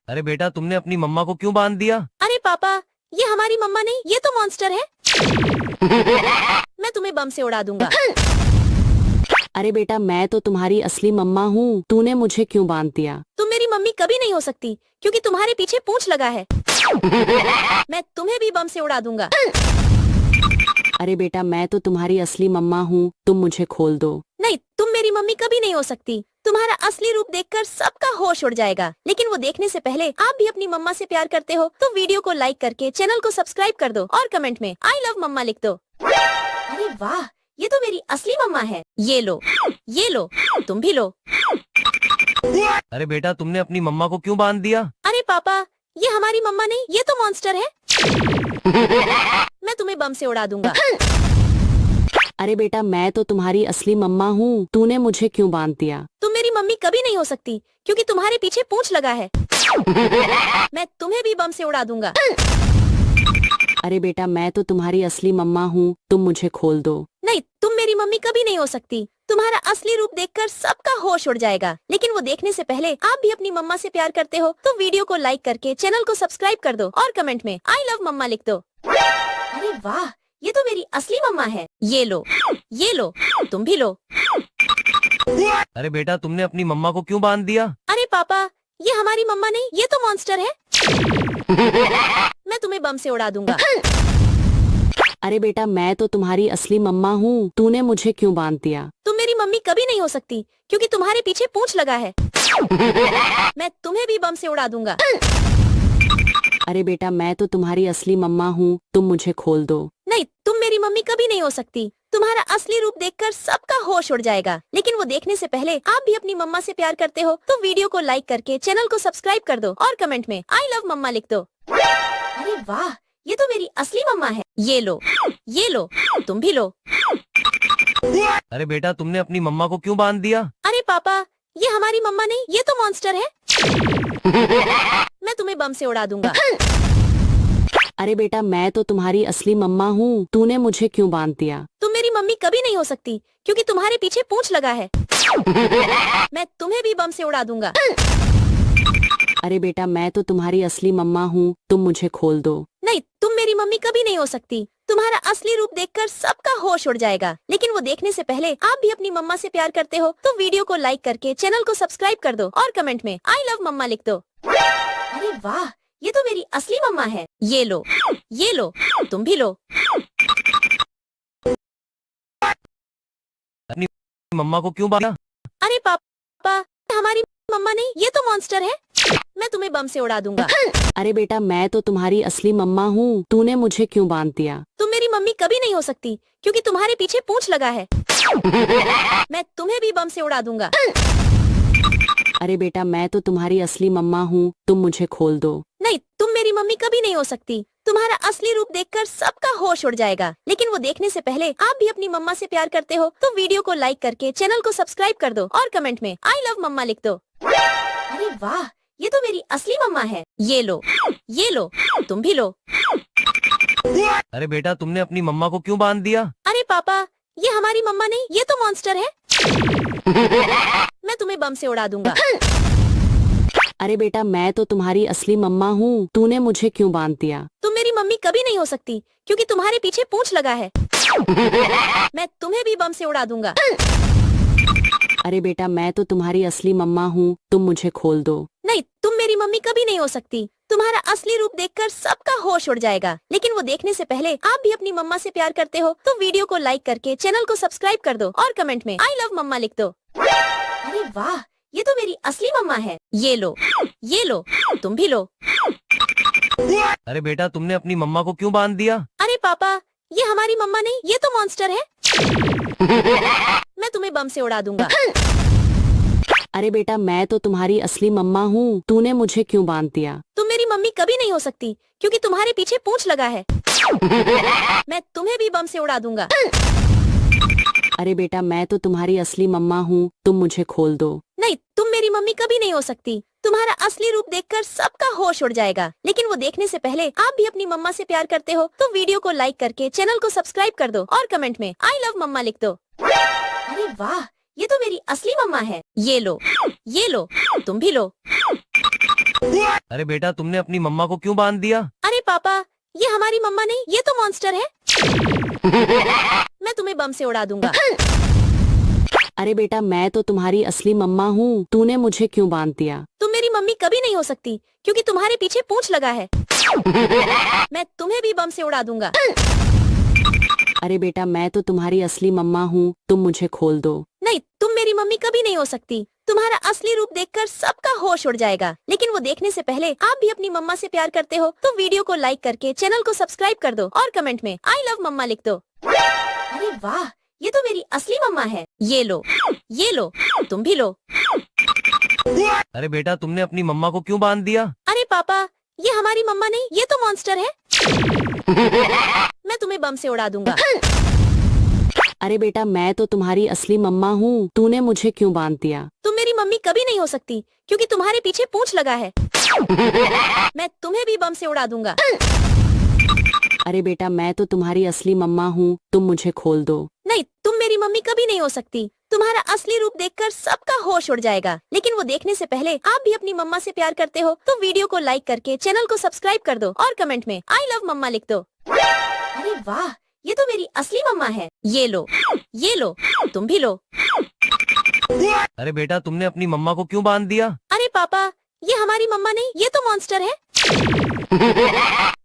अरे बेटा तुमने अपनी मम्मा को क्यों बांध दिया? अरे पापा, ये हमारी मम्मा नहीं, ये तो मॉन्स्टर है। मैं तुम्हें बम से उड़ा दूंगा। अरे बेटा मैं तो तुम्हारी असली मम्मा हूँ, तूने मुझे क्यों बांध दिया? तुम मेरी मम्मी कभी नहीं हो सकती क्योंकि तुम्हारे पीछे पूंछ लगा है। मैं तुम्हें भी बम से उड़ा दूंगा। अरे बेटा मैं तो तुम्हारी असली मम्मा हूँ, तुम मुझे खोल दो। नहीं, तुम मेरी मम्मी कभी नहीं हो सकती। तुम्हारा असली रूप देखकर सबका होश उड़ जाएगा, लेकिन वो देखने से पहले आप भी अपनी मम्मा से प्यार करते हो तो वीडियो को लाइक करके चैनल को सब्सक्राइब कर दो और कमेंट में आई लव मम्मा लिख दो। अरे वाह, ये तो मेरी असली मम्मा है। ये लो, तुम भी लो। अरे बेटा तुमने अपनी मम्मा को क्यों बांध दिया? अरे पापा, ये हमारी मम्मा नहीं, ये तो मॉन्स्टर है। मैं तुम्हें बम से उड़ा दूंगा। अरे बेटा मैं तो तुम्हारी असली मम्मा हूँ, तूने मुझे क्यों बांध दिया? तुम मेरी मम्मी कभी नहीं हो सकती क्योंकि तुम्हारे पीछे पूंछ लगा है। मैं तुम्हें भी बम से उड़ा दूंगा। अरे बेटा मैं तो तुम्हारी असली मम्मा हूँ, तुम मुझे खोल दो। नहीं, तुम मेरी मम्मी कभी नहीं हो सकती। तुम्हारा असली रूप देखकर सबका होश उड़ जाएगा, लेकिन वो देखने से पहले आप भी अपनी मम्मा से प्यार करते हो तो वीडियो को लाइक करके चैनल को सब्सक्राइब कर दो और कमेंट में आई लव मम्मा लिख दो। अरे वाह, ये तो मेरी असली मम्मा है। ये लो, तुम भी लो। अरे बेटा तुमने अपनी मम्मा को क्यों बांध दिया? अरे पापा, ये हमारी मम्मा नहीं, ये तो मॉन्स्टर है। मैं तुम्हें बम से उड़ा दूंगा। अरे बेटा मैं तो तुम्हारी असली मम्मा हूँ, तूने मुझे क्यों बांध दिया? तुम मेरी मम्मी कभी नहीं हो सकती क्योंकि तुम्हारे पीछे पूंछ लगा है। मैं तुम्हें भी बम से उड़ा दूंगा। अरे बेटा मैं तो तुम्हारी असली मम्मा हूँ, तुम मुझे खोल दो। नहीं, तुम मेरी मम्मी कभी नहीं हो सकती। तुम्हारा असली रूप देखकर सबका होश उड़ जाएगा, लेकिन वो देखने से पहले आप भी अपनी मम्मा से प्यार करते हो तो वीडियो को लाइक करके चैनल को सब्सक्राइब कर दो और कमेंट में आई लव मम्मा लिख दो। अरे वाह, ये तो मेरी असली मम्मा है। ये लो, तुम भी लो। अरे बेटा तुमने अपनी मम्मा को क्यों बांध दिया? अरे पापा, ये हमारी मम्मा नहीं, ये तो मॉन्स्टर है। मैं तुम्हें बम से उड़ा दूंगा। अरे बेटा मैं तो तुम्हारी असली मम्मा हूँ, तूने मुझे क्यों बांध दिया? तुम मेरी मम्मी कभी नहीं हो सकती क्योंकि तुम्हारे पीछे पूंछ लगा है। मैं तुम्हें भी बम से उड़ा दूंगा। अरे बेटा मैं तो तुम्हारी असली मम्मा हूँ, तुम मुझे खोल दो। नहीं, तुम मेरी मम्मी कभी नहीं हो सकती। तुम्हारा असली रूप देखकर सबका होश उड़ जाएगा, लेकिन वो देखने से पहले आप भी अपनी मम्मा से प्यार करते हो तो वीडियो को लाइक करके चैनल को सब्सक्राइब कर दो और कमेंट में आई लव मम्मा लिख दो। अरे वाह, ये तो मेरी असली मम्मा है। ये लो, तुम भी लो। अपनी मम्मा को क्यों बांधा? अरे पापा, हमारी मम्मा नहीं, ये तो मॉन्स्टर है। मैं तुम्हें बम से उड़ा दूंगा। अरे बेटा मैं तो तुम्हारी असली मम्मा हूँ, तूने मुझे क्यों बांध दिया? तुम मेरी मम्मी कभी नहीं हो सकती क्योंकि तुम्हारे पीछे पूंछ लगा है। मैं तुम्हें भी बम से उड़ा दूंगा। अरे बेटा मैं तो तुम्हारी असली मम्मा हूँ, तुम मुझे खोल दो। नहीं, तुम मेरी मम्मी कभी नहीं हो सकती। तुम्हारा असली रूप देखकर सबका होश उड़ जाएगा, लेकिन वो देखने से पहले आप भी अपनी मम्मा से प्यार करते हो तो वीडियो को लाइक करके चैनल को सब्सक्राइब कर दो और कमेंट में आई लव मम्मा लिख दो। अरे वाह, ये तो मेरी असली मम्मा है। ये लो, तुम भी लो। अरे बेटा तुमने अपनी मम्मा को क्यों बांध दिया? अरे पापा, ये हमारी मम्मा नहीं, ये तो मॉन्स्टर है। मैं तुम्हें बम से उड़ा दूंगा। अरे बेटा मैं तो तुम्हारी असली मम्मा हूँ, तूने मुझे क्यों बांध दिया? तुम मेरी मम्मी कभी नहीं हो सकती क्योंकि तुम्हारे पीछे पूंछ लगा है। मैं तुम्हें भी बम से उड़ा दूंगा। अरे बेटा मैं तो तुम्हारी असली मम्मा हूँ, तुम मुझे खोल दो। नहीं, तुम मेरी मम्मी कभी नहीं हो सकती। तुम्हारा असली रूप देखकर सबका होश उड़ जाएगा। लेकिन वो देखने से पहले आप भी अपनी मम्मा से प्यार करते हो तो वीडियो को लाइक करके चैनल को सब्सक्राइब कर दो और कमेंट में आई लव मम्मा लिख दो। अरे वाह, ये तो मेरी असली मम्मा है। ये लो, तुम भी लो। अरे बेटा तुमने अपनी मम्मा को क्यों बांध दिया? अरे पापा, ये हमारी मम्मा नहीं, ये तो मॉन्स्टर है। मैं तुम्हें बम से उड़ा दूंगा। अरे बेटा मैं तो तुम्हारी असली मम्मा हूँ, तूने मुझे क्यों बांध दिया? तुम मेरी मम्मी कभी नहीं हो सकती क्योंकि तुम्हारे पीछे पूंछ लगा है। मैं तुम्हें भी बम से उड़ा दूंगा। अरे बेटा मैं तो तुम्हारी असली मम्मा हूँ, तुम मुझे खोल दो। नहीं, तुम मेरी मम्मी कभी नहीं हो सकती। तुम्हारा असली रूप देखकर सबका होश उड़ जाएगा। लेकिन वो देखने से पहले आप भी अपनी मम्मा से प्यार करते हो तो वीडियो को लाइक करके चैनल को सब्सक्राइब कर दो और कमेंट में आई लव मम्मा लिख दो। अरे वाह, ये तो मेरी असली मम्मा है। ये लो, तुम भी लो। अरे बेटा तुमने अपनी मम्मा को क्यों बांध दिया? अरे पापा, ये हमारी मम्मा नहीं, ये तो मॉन्स्टर है। मैं तुम्हें बम से उड़ा दूंगा। अरे बेटा मैं तो तुम्हारी असली मम्मा हूँ, तूने मुझे क्यों बांध दिया? तुम मेरी मम्मी कभी नहीं हो सकती क्योंकि तुम्हारे पीछे पूंछ लगा है। मैं तुम्हें भी बम से उड़ा दूंगा। अरे बेटा मैं तो तुम्हारी असली मम्मा हूँ, तुम मुझे खोल दो। नहीं, तुम मेरी मम्मी कभी नहीं हो सकती। तुम्हारा असली रूप देखकर सबका होश उड़ जाएगा। लेकिन वो देखने से पहले आप भी अपनी मम्मा से प्यार करते हो तो वीडियो को लाइक करके चैनल को सब्सक्राइब कर दो और कमेंट में आई लव मम्मा लिख दो। अरे वाह, ये तो मेरी असली मम्मा है। ये लो, तुम भी लो। अरे बेटा तुमने अपनी मम्मा को क्यों बांध दिया? अरे पापा, ये हमारी मम्मा नहीं, ये तो मॉन्स्टर है। मैं तुम्हें बम से उड़ा दूंगा। अरे बेटा मैं तो तुम्हारी असली मम्मा हूँ, तूने मुझे क्यों बांध दिया? तुम मेरी मम्मी कभी नहीं हो सकती क्योंकि तुम्हारे पीछे पूंछ लगा है। मैं तुम्हें भी बम से उड़ा दूंगा। अरे बेटा मैं तो तुम्हारी असली मम्मा हूँ, तुम मुझे खोल दो। नहीं, तुम मेरी मम्मी कभी नहीं हो सकती। तुम्हारा असली रूप देखकर सबका होश उड़ जाएगा। लेकिन वो देखने से पहले आप भी अपनी मम्मा से प्यार करते हो तो वीडियो को लाइक करके चैनल को सब्सक्राइब कर दो और कमेंट में आई लव मम्मा लिख दो। अरे वाह, ये तो मेरी असली मम्मा है। ये लो, तुम भी लो। अरे बेटा तुमने अपनी मम्मा को क्यों बांध दिया? अरे पापा, ये हमारी मम्मा नहीं, ये तो मॉन्स्टर है।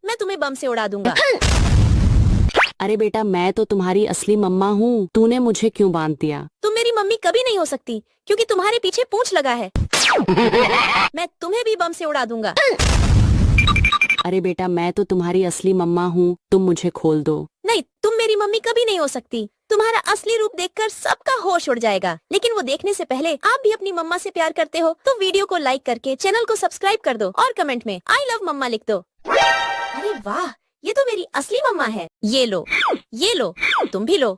मैं तुम्हें बम से उड़ा दूंगा। अरे बेटा मैं तो तुम्हारी असली मम्मा हूँ, तूने मुझे क्यों बांध दिया? तुम मेरी मम्मी कभी नहीं हो सकती क्योंकि तुम्हारे पीछे पूंछ लगा है। मैं तुम्हें भी बम से उड़ा दूंगा। अरे बेटा मैं तो तुम्हारी असली मम्मा हूँ, तुम मुझे खोल दो। नहीं, तुम मेरी मम्मी कभी नहीं हो सकती। तुम्हारा असली रूप देखकर सबका होश उड़ जाएगा। लेकिन वो देखने से पहले आप भी अपनी मम्मा से प्यार करते हो तो वीडियो को लाइक करके चैनल को सब्सक्राइब कर दो और कमेंट में आई लव मम्मा लिख दो। अरे वाह, ये तो मेरी असली मम्मा है। ये लो, तुम भी लो।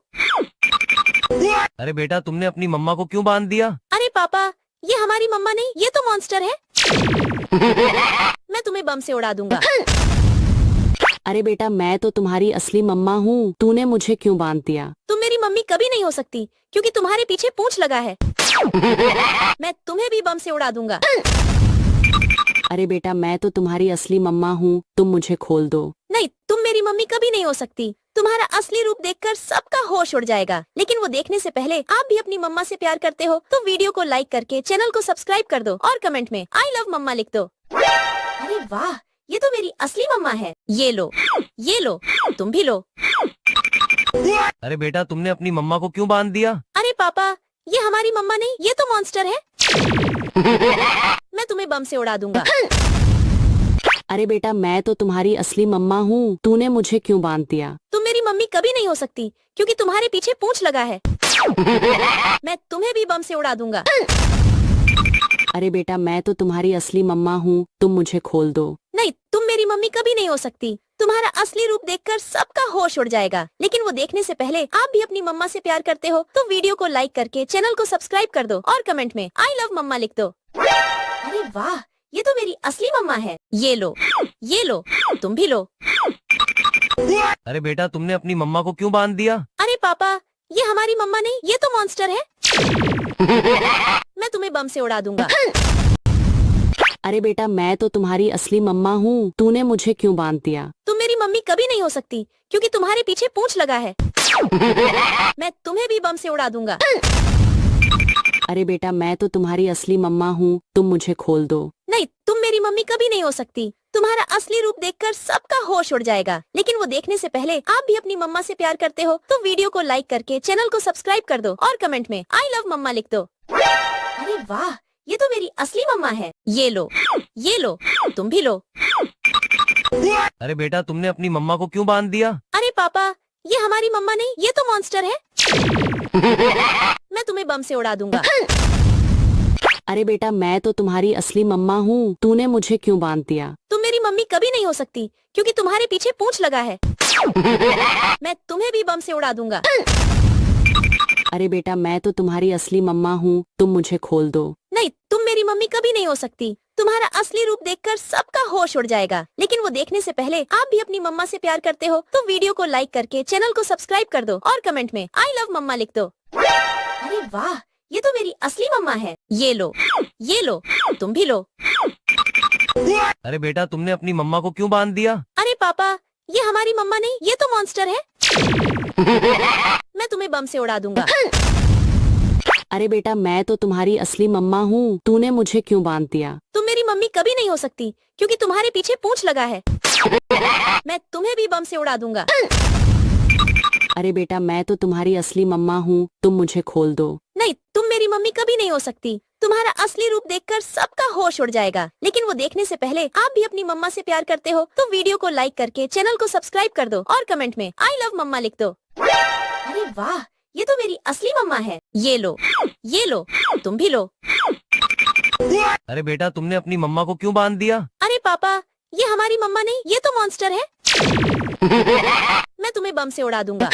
अरे बेटा तुमने अपनी मम्मा को क्यों बांध दिया? अरे पापा, ये हमारी मम्मा नहीं, ये तो मॉन्स्टर है। मैं तुम्हें बम से उड़ा दूंगा। अरे बेटा मैं तो तुम्हारी असली मम्मा हूँ, तूने मुझे क्यों बांध दिया? तुम मेरी मम्मी कभी नहीं हो सकती क्योंकि तुम्हारे पीछे पूंछ लगा है। मैं तुम्हें भी बम से उड़ा दूंगा। अरे बेटा मैं तो तुम्हारी असली मम्मा हूँ, तुम मुझे खोल दो। नहीं, तुम मेरी मम्मी कभी नहीं हो सकती। तुम्हारा असली रूप देखकर सबका होश उड़ जाएगा। लेकिन वो देखने से पहले आप भी अपनी मम्मा से प्यार करते हो तो वीडियो को लाइक करके चैनल को सब्सक्राइब कर दो और कमेंट में आई लव मम्मा लिख दो। अरे वाह, ये तो मेरी असली मम्मा है। ये लो, तुम भी लो। अरे बेटा तुमने अपनी मम्मा को क्यों बांध दिया? अरे पापा, ये हमारी मम्मा नहीं, ये तो मॉन्स्टर है। मैं तुम्हें बम से उड़ा दूंगा। अरे बेटा मैं तो तुम्हारी असली मम्मा हूँ, तूने मुझे क्यों बांध दिया? तुम मेरी मम्मी कभी नहीं हो सकती क्योंकि तुम्हारे पीछे पूंछ लगा है। मैं तुम्हें भी बम से उड़ा दूंगा। अरे बेटा मैं तो तुम्हारी असली मम्मा हूँ, तुम मुझे खोल दो। नहीं, तुम मेरी मम्मी कभी नहीं हो सकती। तुम्हारा असली रूप देखकर सबका होश उड़ जाएगा। लेकिन वो देखने से पहले आप भी अपनी मम्मा से प्यार करते हो तो वीडियो को लाइक करके चैनल को सब्सक्राइब कर दो और कमेंट में आई लव मम्मा लिख दो। अरे वाह, ये तो मेरी असली मम्मा है। ये लो, तुम भी लो। अरे बेटा तुमने अपनी मम्मा को क्यों बांध दिया? अरे पापा, ये हमारी मम्मा नहीं, ये तो मॉन्स्टर है। मैं तुम्हें बम से उड़ा दूंगा। अरे बेटा मैं तो तुम्हारी असली मम्मा हूँ, तूने मुझे क्यों बांध दिया? तुम मेरी मम्मी कभी नहीं हो सकती क्योंकि तुम्हारे पीछे पूंछ लगा है। मैं तुम्हें भी बम से उड़ा दूंगा। अरे बेटा मैं तो तुम्हारी असली मम्मा हूँ, तुम मुझे खोल दो। नहीं, तुम मेरी मम्मी कभी नहीं हो सकती। तुम्हारा असली रूप देखकर सबका होश उड़ जाएगा। लेकिन वो देखने से पहले आप भी अपनी मम्मा से प्यार करते हो तो वीडियो को लाइक करके चैनल को सब्सक्राइब कर दो और कमेंट में आई लव मम्मा लिख दो। अरे वाह, ये तो मेरी असली मम्मा है। ये लो, तुम भी लो। अरे बेटा तुमने अपनी मम्मा को क्यों बांध दिया? अरे पापा, ये हमारी मम्मा नहीं, ये तो मॉन्स्टर है। मैं तुम्हें बम से उड़ा दूंगा। अरे बेटा मैं तो तुम्हारी असली मम्मा हूँ, तूने मुझे क्यों बांध दिया? तुम मेरी मम्मी कभी नहीं हो सकती क्योंकि तुम्हारे पीछे पूंछ लगा है। मैं तुम्हें भी बम से उड़ा दूंगा। अरे बेटा मैं तो तुम्हारी असली मम्मा हूँ, तुम मुझे खोल दो। नहीं, तुम मेरी मम्मी कभी नहीं हो सकती। तुम्हारा असली रूप देखकर सबका होश उड़ जाएगा। लेकिन वो देखने से पहले आप भी अपनी मम्मा से प्यार करते हो तो वीडियो को लाइक करके चैनल को सब्सक्राइब कर दो और कमेंट में आई लव मम्मा लिख दो। अरे वाह, ये तो मेरी असली मम्मा है। ये लो, तुम भी लो। अरे बेटा तुमने अपनी मम्मा को क्यों बांध दिया? अरे पापा, ये हमारी मम्मा नहीं, ये तो मॉन्स्टर है। मैं तुम्हें बम से उड़ा दूंगा। अरे बेटा मैं तो तुम्हारी असली मम्मा हूँ, तूने मुझे क्यों बांध दिया? तुम मेरी मम्मी कभी नहीं हो सकती क्योंकि तुम्हारे पीछे पूंछ लगा है। मैं तुम्हें भी बम से उड़ा दूंगा। अरे बेटा मैं तो तुम्हारी असली मम्मा हूँ, तुम मुझे खोल दो। नहीं, तुम मेरी मम्मी कभी नहीं हो सकती। तुम्हारा असली रूप देखकर सबका होश उड़ जाएगा। लेकिन वो देखने से पहले आप भी अपनी मम्मा से प्यार करते हो तो वीडियो को लाइक करके चैनल को सब्सक्राइब कर दो और कमेंट में आई लव मम्मा लिख दो। अरे वाह, ये तो मेरी असली मम्मा है। ये लो, तुम भी लो। अरे बेटा तुमने अपनी मम्मा को क्यों बांध दिया? अरे पापा, ये हमारी मम्मा नहीं, ये तो मॉन्स्टर है। मैं तुम्हें बम से उड़ा दूंगा।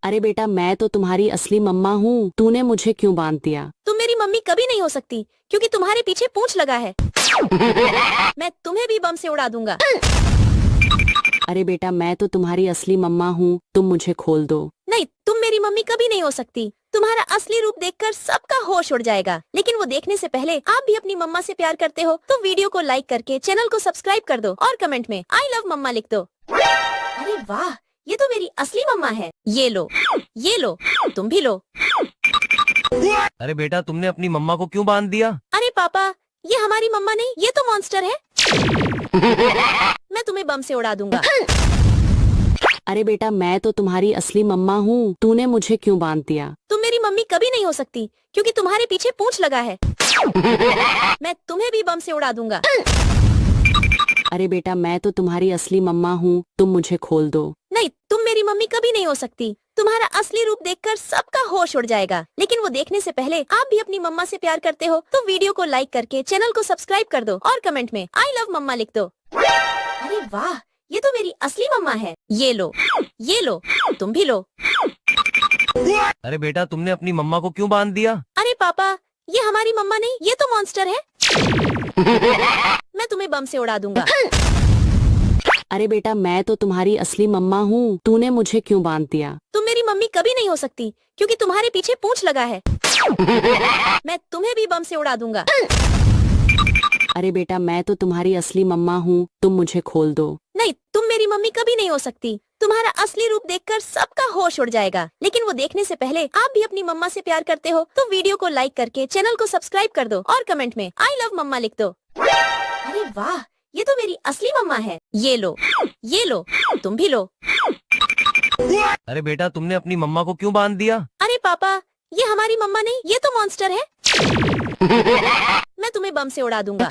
अरे बेटा मैं तो तुम्हारी असली मम्मा हूँ, तूने मुझे क्यों बांध दिया? तुम मेरी मम्मी कभी नहीं हो सकती क्योंकि तुम्हारे पीछे पूंछ लगा है। मैं तुम्हें भी बम से उड़ा दूंगा। अरे बेटा मैं तो तुम्हारी असली मम्मा हूँ, तुम मुझे खोल दो। नहीं, तुम मेरी मम्मी कभी नहीं हो सकती। तुम्हारा असली रूप देखकर सबका होश उड़ जाएगा। लेकिन वो देखने से पहले आप भी अपनी मम्मा से प्यार करते हो तो वीडियो को लाइक करके चैनल को सब्सक्राइब कर दो और कमेंट में आई लव मम्मा लिख दो। अरे वाह, ये तो मेरी असली मम्मा है। ये लो, तुम भी लो। अरे बेटा तुमने अपनी मम्मा को क्यों बांध दिया? अरे पापा, ये हमारी मम्मा नहीं, ये तो मॉन्स्टर है। मैं तुम्हें बम से उड़ा दूंगा। अरे बेटा मैं तो तुम्हारी असली मम्मा हूँ, तूने मुझे क्यों बांध दिया? तुम मेरी मम्मी कभी नहीं हो सकती क्योंकि तुम्हारे पीछे पूंछ लगा है। मैं तुम्हें भी बम से उड़ा दूंगा। अरे बेटा मैं तो तुम्हारी असली मम्मा हूँ, तुम मुझे खोल दो। नहीं, तुम मेरी मम्मी कभी नहीं हो सकती। तुम्हारा असली रूप देखकर सबका होश उड़ जाएगा। लेकिन वो देखने से पहले आप भी अपनी मम्मा से प्यार करते हो तो वीडियो को लाइक करके चैनल को सब्सक्राइब कर दो और कमेंट में आई लव मम्मा लिख दो। अरे वाह, ये तो मेरी असली मम्मा है। ये लो, तुम भी लो। अरे बेटा तुमने अपनी मम्मा को क्यों बांध दिया? अरे पापा, ये हमारी मम्मा नहीं, ये तो मॉन्स्टर है। मैं तुम्हें बम से उड़ा दूंगा। अरे बेटा मैं तो तुम्हारी असली मम्मा हूँ, तूने मुझे क्यों बांध दिया? तुम मेरी मम्मी कभी नहीं हो सकती क्योंकि तुम्हारे पीछे पूंछ लगा है। मैं तुम्हें भी बम से उड़ा दूंगा। अरे बेटा मैं तो तुम्हारी असली मम्मा हूँ, तुम मुझे खोल दो। नहीं, तुम मेरी मम्मी कभी नहीं हो सकती। तुम्हारा असली रूप देखकर सबका होश उड़ जाएगा। लेकिन वो देखने से पहले आप भी अपनी मम्मा से प्यार करते हो तो वीडियो को लाइक करके चैनल को सब्सक्राइब कर दो और कमेंट में आई लव मम्मा लिख दो। अरे वाह, ये तो मेरी असली मम्मा है। ये लो, तुम भी लो। अरे बेटा तुमने अपनी मम्मा को क्यों बांध दिया? अरे पापा, ये हमारी मम्मा नहीं, ये तो मॉन्स्टर है। मैं तुम्हें बम से उड़ा दूंगा।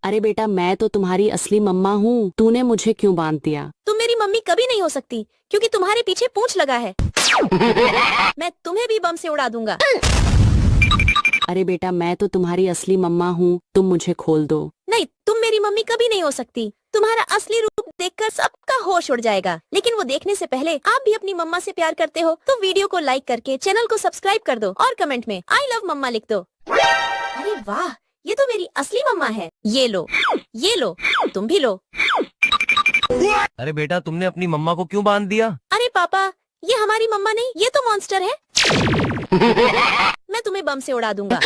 अरे बेटा मैं तो तुम्हारी असली मम्मा हूँ, तूने मुझे क्यों बांध दिया? तुम मेरी मम्मी कभी नहीं हो सकती क्योंकि तुम्हारे पीछे पूंछ लगा है। मैं तुम्हें भी बम से उड़ा दूंगा। अरे बेटा मैं तो तुम्हारी असली मम्मा हूँ, तुम मुझे खोल दो। नहीं, तुम मेरी मम्मी कभी नहीं हो सकती। तुम्हारा असली रूप देखकर सबका होश उड़ जाएगा। लेकिन वो देखने से पहले आप भी अपनी मम्मा से प्यार करते हो तो वीडियो को लाइक करके चैनल को सब्सक्राइब कर दो और कमेंट में आई लव मम्मा लिख दो। अरे वाह, ये तो मेरी असली मम्मा है। ये लो, तुम भी लो। अरे बेटा तुमने अपनी मम्मा को क्यों बांध दिया? अरे पापा, ये हमारी मम्मा नहीं, ये तो मॉन्स्टर है। मैं तुम्हें बम से उड़ा दूंगा।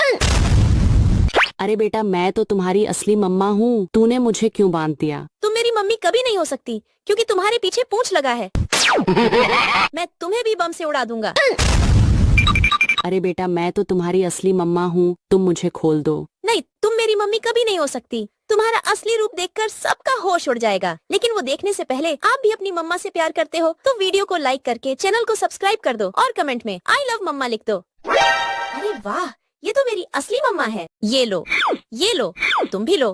अरे बेटा मैं तो तुम्हारी असली मम्मा हूँ, तूने मुझे क्यों बांध दिया? तुम मेरी मम्मी कभी नहीं हो सकती क्योंकि तुम्हारे पीछे पूंछ लगा है। मैं तुम्हें भी बम से उड़ा दूंगा। अरे बेटा मैं तो तुम्हारी असली मम्मा हूँ, तुम मुझे खोल दो। नहीं, तुम मेरी मम्मी कभी नहीं हो सकती। तुम्हारा असली रूप देखकर सबका होश उड़ जाएगा, लेकिन वो देखने से पहले आप भी अपनी मम्मा से प्यार करते हो तो वीडियो को लाइक करके चैनल को सब्सक्राइब कर दो और कमेंट में आई लव मम्मा लिख दो। अरे वाह, ये तो मेरी असली मम्मा है। ये लो, तुम भी लो।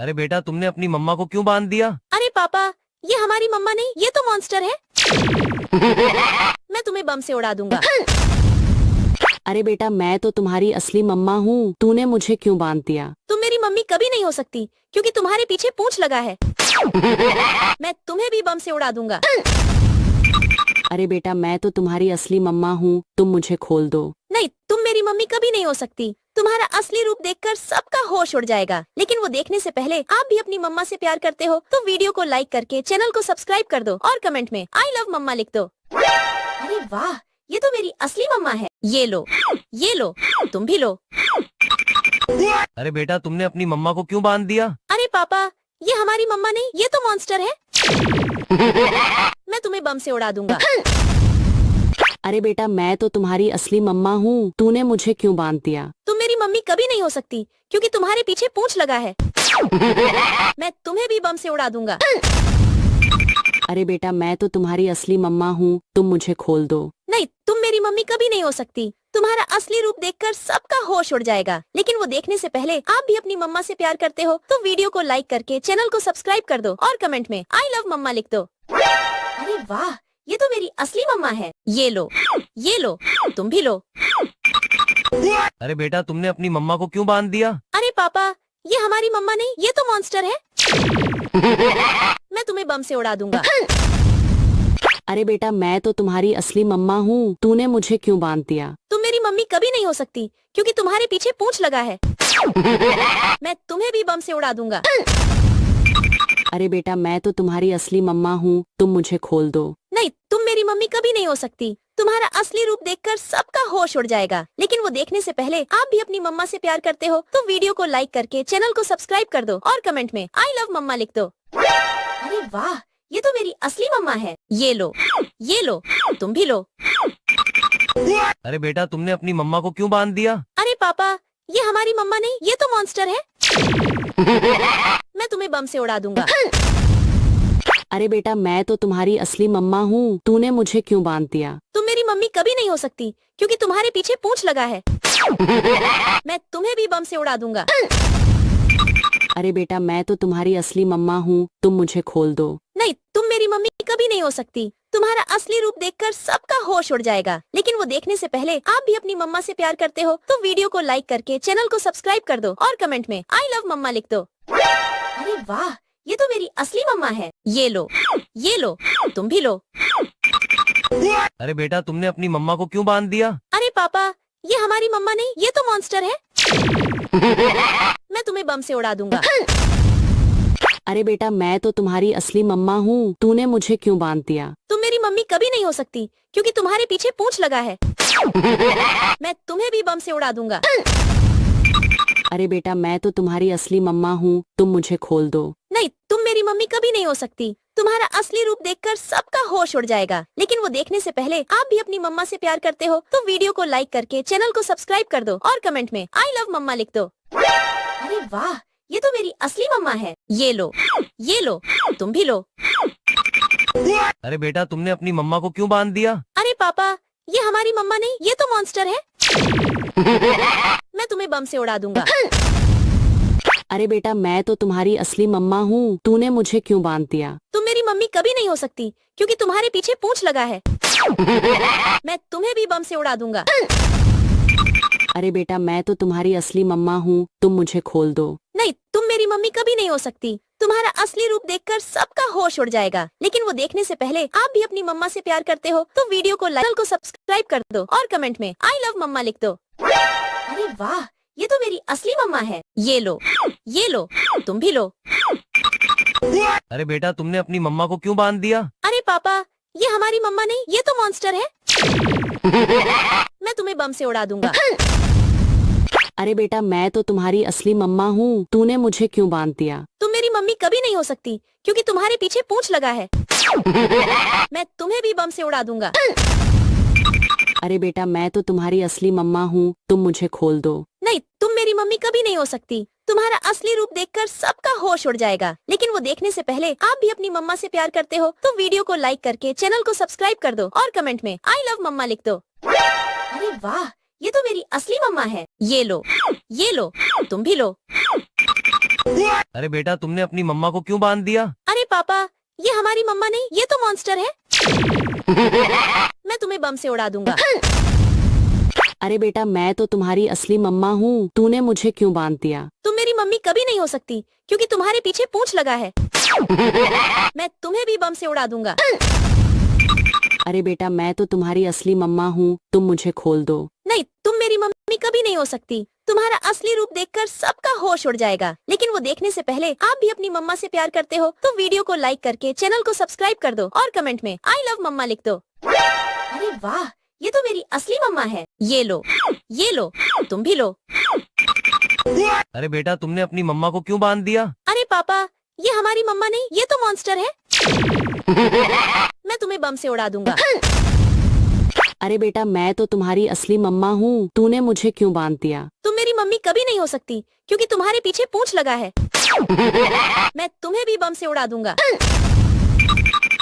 अरे बेटा तुमने अपनी मम्मा को क्यों बांध दिया? अरे पापा, ये हमारी मम्मा नहीं, ये तो मॉन्स्टर है। मैं तुम्हें बम से उड़ा दूंगा। अरे बेटा मैं तो तुम्हारी असली मम्मा हूँ, तूने मुझे क्यों बांध दिया? तुम मेरी मम्मी कभी नहीं हो सकती क्योंकि तुम्हारे पीछे पूंछ लगा है। मैं तुम्हें भी बम से उड़ा दूंगा। अरे बेटा मैं तो तुम्हारी असली मम्मा हूँ, तुम मुझे खोल दो। नहीं, तुम मेरी मम्मी कभी नहीं हो सकती। तुम्हारा असली रूप देखकर सबका होश उड़ जाएगा, लेकिन वो देखने से पहले आप भी अपनी मम्मा से प्यार करते हो तो वीडियो को लाइक करके चैनल को सब्सक्राइब कर दो और कमेंट में आई लव मम्मा लिख दो। अरे वाह, ये तो मेरी असली मम्मा है। ये लो, तुम भी लो। अरे बेटा तुमने अपनी मम्मा को क्यों बांध दिया? अरे पापा, ये हमारी मम्मा नहीं, ये तो मॉन्स्टर है। मैं तुम्हें बम से उड़ा दूंगा। अरे बेटा मैं तो तुम्हारी असली मम्मा हूँ, तूने मुझे क्यों बांध दिया? तुम मेरी मम्मी कभी नहीं हो सकती क्योंकि तुम्हारे पीछे पूंछ लगा है। मैं तुम्हें भी बम से उड़ा दूंगा। अरे बेटा मैं तो तुम्हारी असली मम्मा हूँ, तुम मुझे खोल दो। नहीं, तुम मेरी मम्मी कभी नहीं हो सकती। तुम्हारा असली रूप देखकर सबका होश उड़ जाएगा, लेकिन वो देखने से पहले आप भी अपनी मम्मा से प्यार करते हो तो वीडियो को लाइक करके चैनल को सब्सक्राइब कर दो और कमेंट में आई लव मम्मा लिख दो। अरे वाह, ये तो मेरी असली मम्मा है। ये लो, तुम भी लो। अरे बेटा तुमने अपनी मम्मा को क्यों बांध दिया? अरे पापा, ये हमारी मम्मा नहीं, ये तो मॉन्स्टर है। मैं तुम्हें बम से उड़ा दूंगा। अरे बेटा मैं तो तुम्हारी असली मम्मा हूँ, तूने मुझे क्यों बांध दिया? तुम मेरी मम्मी कभी नहीं हो सकती क्योंकि तुम्हारे पीछे पूंछ लगा है। मैं तुम्हें भी बम से उड़ा दूंगा। अरे बेटा मैं तो तुम्हारी असली मम्मा हूँ, तुम मुझे खोल दो। नहीं, तुम मेरी मम्मी कभी नहीं हो सकती। तुम्हारा असली रूप देखकर सबका होश उड़ जाएगा, लेकिन वो देखने से पहले आप भी अपनी मम्मा से प्यार करते हो तो वीडियो को लाइक करके चैनल को सब्सक्राइब कर दो और कमेंट में आई लव मम्मा लिख दो। अरे वाह, ये तो मेरी असली मम्मा है। ये लो, तुम भी लो। अरे बेटा तुमने अपनी मम्मा को क्यों बांध दिया? अरे पापा, ये हमारी मम्मा नहीं, ये तो मॉन्स्टर है। मैं तुम्हें बम से उड़ा दूंगा। अरे बेटा मैं तो तुम्हारी असली मम्मा हूँ, तूने मुझे क्यों बांध दिया? तुम मेरी मम्मी कभी नहीं हो सकती क्योंकि तुम्हारे पीछे पूंछ लगा है। मैं तुम्हें भी बम से उड़ा दूंगा। अरे बेटा मैं तो तुम्हारी असली मम्मा हूँ, तुम मुझे खोल दो। नहीं, तुम मेरी मम्मी कभी नहीं हो सकती। तुम्हारा असली रूप देखकर सबका होश उड़ जाएगा, लेकिन वो देखने से पहले आप भी अपनी मम्मा से प्यार करते हो तो वीडियो को लाइक करके चैनल को सब्सक्राइब कर दो और कमेंट में आई लव मम्मा लिख दो। अरे वाह, ये तो मेरी असली मम्मा है। ये लो, तुम भी लो। अरे बेटा तुमने अपनी मम्मा को क्यों बांध दिया? अरे पापा, ये हमारी मम्मा नहीं, ये तो मॉन्स्टर है। मैं तुम्हें बम से उड़ा दूंगा। अरे बेटा मैं तो तुम्हारी असली मम्मा हूँ, तूने मुझे क्यों बांध दिया? तुम मेरी मम्मी कभी नहीं हो सकती क्योंकि तुम्हारे पीछे पूंछ लगा है। मैं तुम्हें भी बम से उड़ा दूंगा। अरे बेटा मैं तो तुम्हारी असली मम्मा हूँ, तुम मुझे खोल दो। नहीं, तुम मेरी मम्मी कभी नहीं हो सकती। तुम्हारा असली रूप देखकर सबका होश उड़ जाएगा, लेकिन वो देखने से पहले आप भी अपनी मम्मा से प्यार करते हो तो वीडियो को लाइक करके चैनल को सब्सक्राइब कर दो और कमेंट में आई लव मम्मा लिख दो। अरे वाह, ये तो मेरी असली मम्मा है। ये लो, तुम भी लो। अरे बेटा तुमने अपनी मम्मा को क्यों बांध दिया? अरे पापा, ये हमारी मम्मा नहीं, ये तो मॉन्स्टर है। मैं तुम्हें बम से उड़ा दूंगा। अरे बेटा मैं तो तुम्हारी असली मम्मा हूँ, तूने मुझे क्यों बांध दिया? तुम मेरी मम्मी कभी नहीं हो सकती क्योंकि तुम्हारे पीछे पूंछ लगा है। मैं तुम्हें भी बम से उड़ा दूंगा। अरे बेटा मैं तो तुम्हारी असली मम्मा हूँ, तुम मुझे खोल दो। नहीं, तुम मेरी मम्मी कभी नहीं हो सकती। तुम्हारा असली रूप देखकर सबका होश उड़ जाएगा, लेकिन वो देखने से पहले आप भी अपनी मम्मा से प्यार करते हो तो वीडियो को लाइक को सब्सक्राइब कर दो और कमेंट में आई लव मम्मा लिख दो। अरे वाह, ये तो मेरी असली मम्मा है। ये लो, तुम भी लो। अरे बेटा तुमने अपनी मम्मा को क्यों बांध दिया? अरे पापा, ये हमारी मम्मा नहीं, ये तो मॉन्स्टर है। मैं तुम्हें बम से उड़ा दूंगा। अरे बेटा मैं तो तुम्हारी असली मम्मा हूँ, तूने मुझे क्यों बांध दिया? तुम मेरी मम्मी कभी नहीं हो सकती क्योंकि तुम्हारे पीछे पूंछ लगा है। मैं तुम्हें भी बम से उड़ा दूंगा। अरे बेटा मैं तो तुम्हारी असली मम्मा हूँ, तुम मुझे खोल दो। नहीं, तुम मेरी मम्मी कभी नहीं हो सकती। तुम्हारा असली रूप देखकर सबका होश उड़ जाएगा। लेकिन वो देखने से पहले आप भी अपनी मम्मा से प्यार करते हो तो वीडियो को लाइक करके चैनल को सब्सक्राइब कर दो और कमेंट में आई लव मम्मा लिख दो। अरे वाह, ये तो मेरी असली मम्मा है। ये लो, तुम भी लो। अरे बेटा तुमने अपनी मम्मा को क्यों बांध दिया? अरे पापा, ये हमारी मम्मा नहीं, ये तो मॉन्स्टर है। मैं तुम्हें बम से उड़ा दूंगा। अरे बेटा मैं तो तुम्हारी असली मम्मा हूँ, तूने मुझे क्यों बांध दिया? तुम मेरी मम्मी कभी नहीं हो सकती क्योंकि तुम्हारे पीछे पूंछ लगा है। मैं तुम्हें भी बम से उड़ा दूंगा। अरे बेटा मैं तो तुम्हारी असली मम्मा हूँ, तुम मुझे खोल दो। नहीं, तुम मेरी मम्मी कभी नहीं हो सकती। तुम्हारा असली रूप देखकर सबका होश उड़ जाएगा। लेकिन वो देखने से पहले आप भी अपनी मम्मा से प्यार करते हो तो वीडियो को लाइक करके चैनल को सब्सक्राइब कर दो और कमेंट में आई लव मम्मा लिख दो। अरे वाह, ये तो मेरी असली मम्मा है। ये लो, तुम भी लो। अरे बेटा तुमने अपनी मम्मा को क्यों बांध दिया? अरे पापा, ये हमारी मम्मा नहीं, ये तो मॉन्स्टर है। मैं तुम्हें बम से उड़ा दूंगा। अरे बेटा मैं तो तुम्हारी असली मम्मा हूँ, तूने मुझे क्यों बांध दिया? तुम मेरी मम्मी कभी नहीं हो सकती क्योंकि तुम्हारे पीछे पूंछ लगा है। मैं तुम्हें भी बम से उड़ा दूंगा।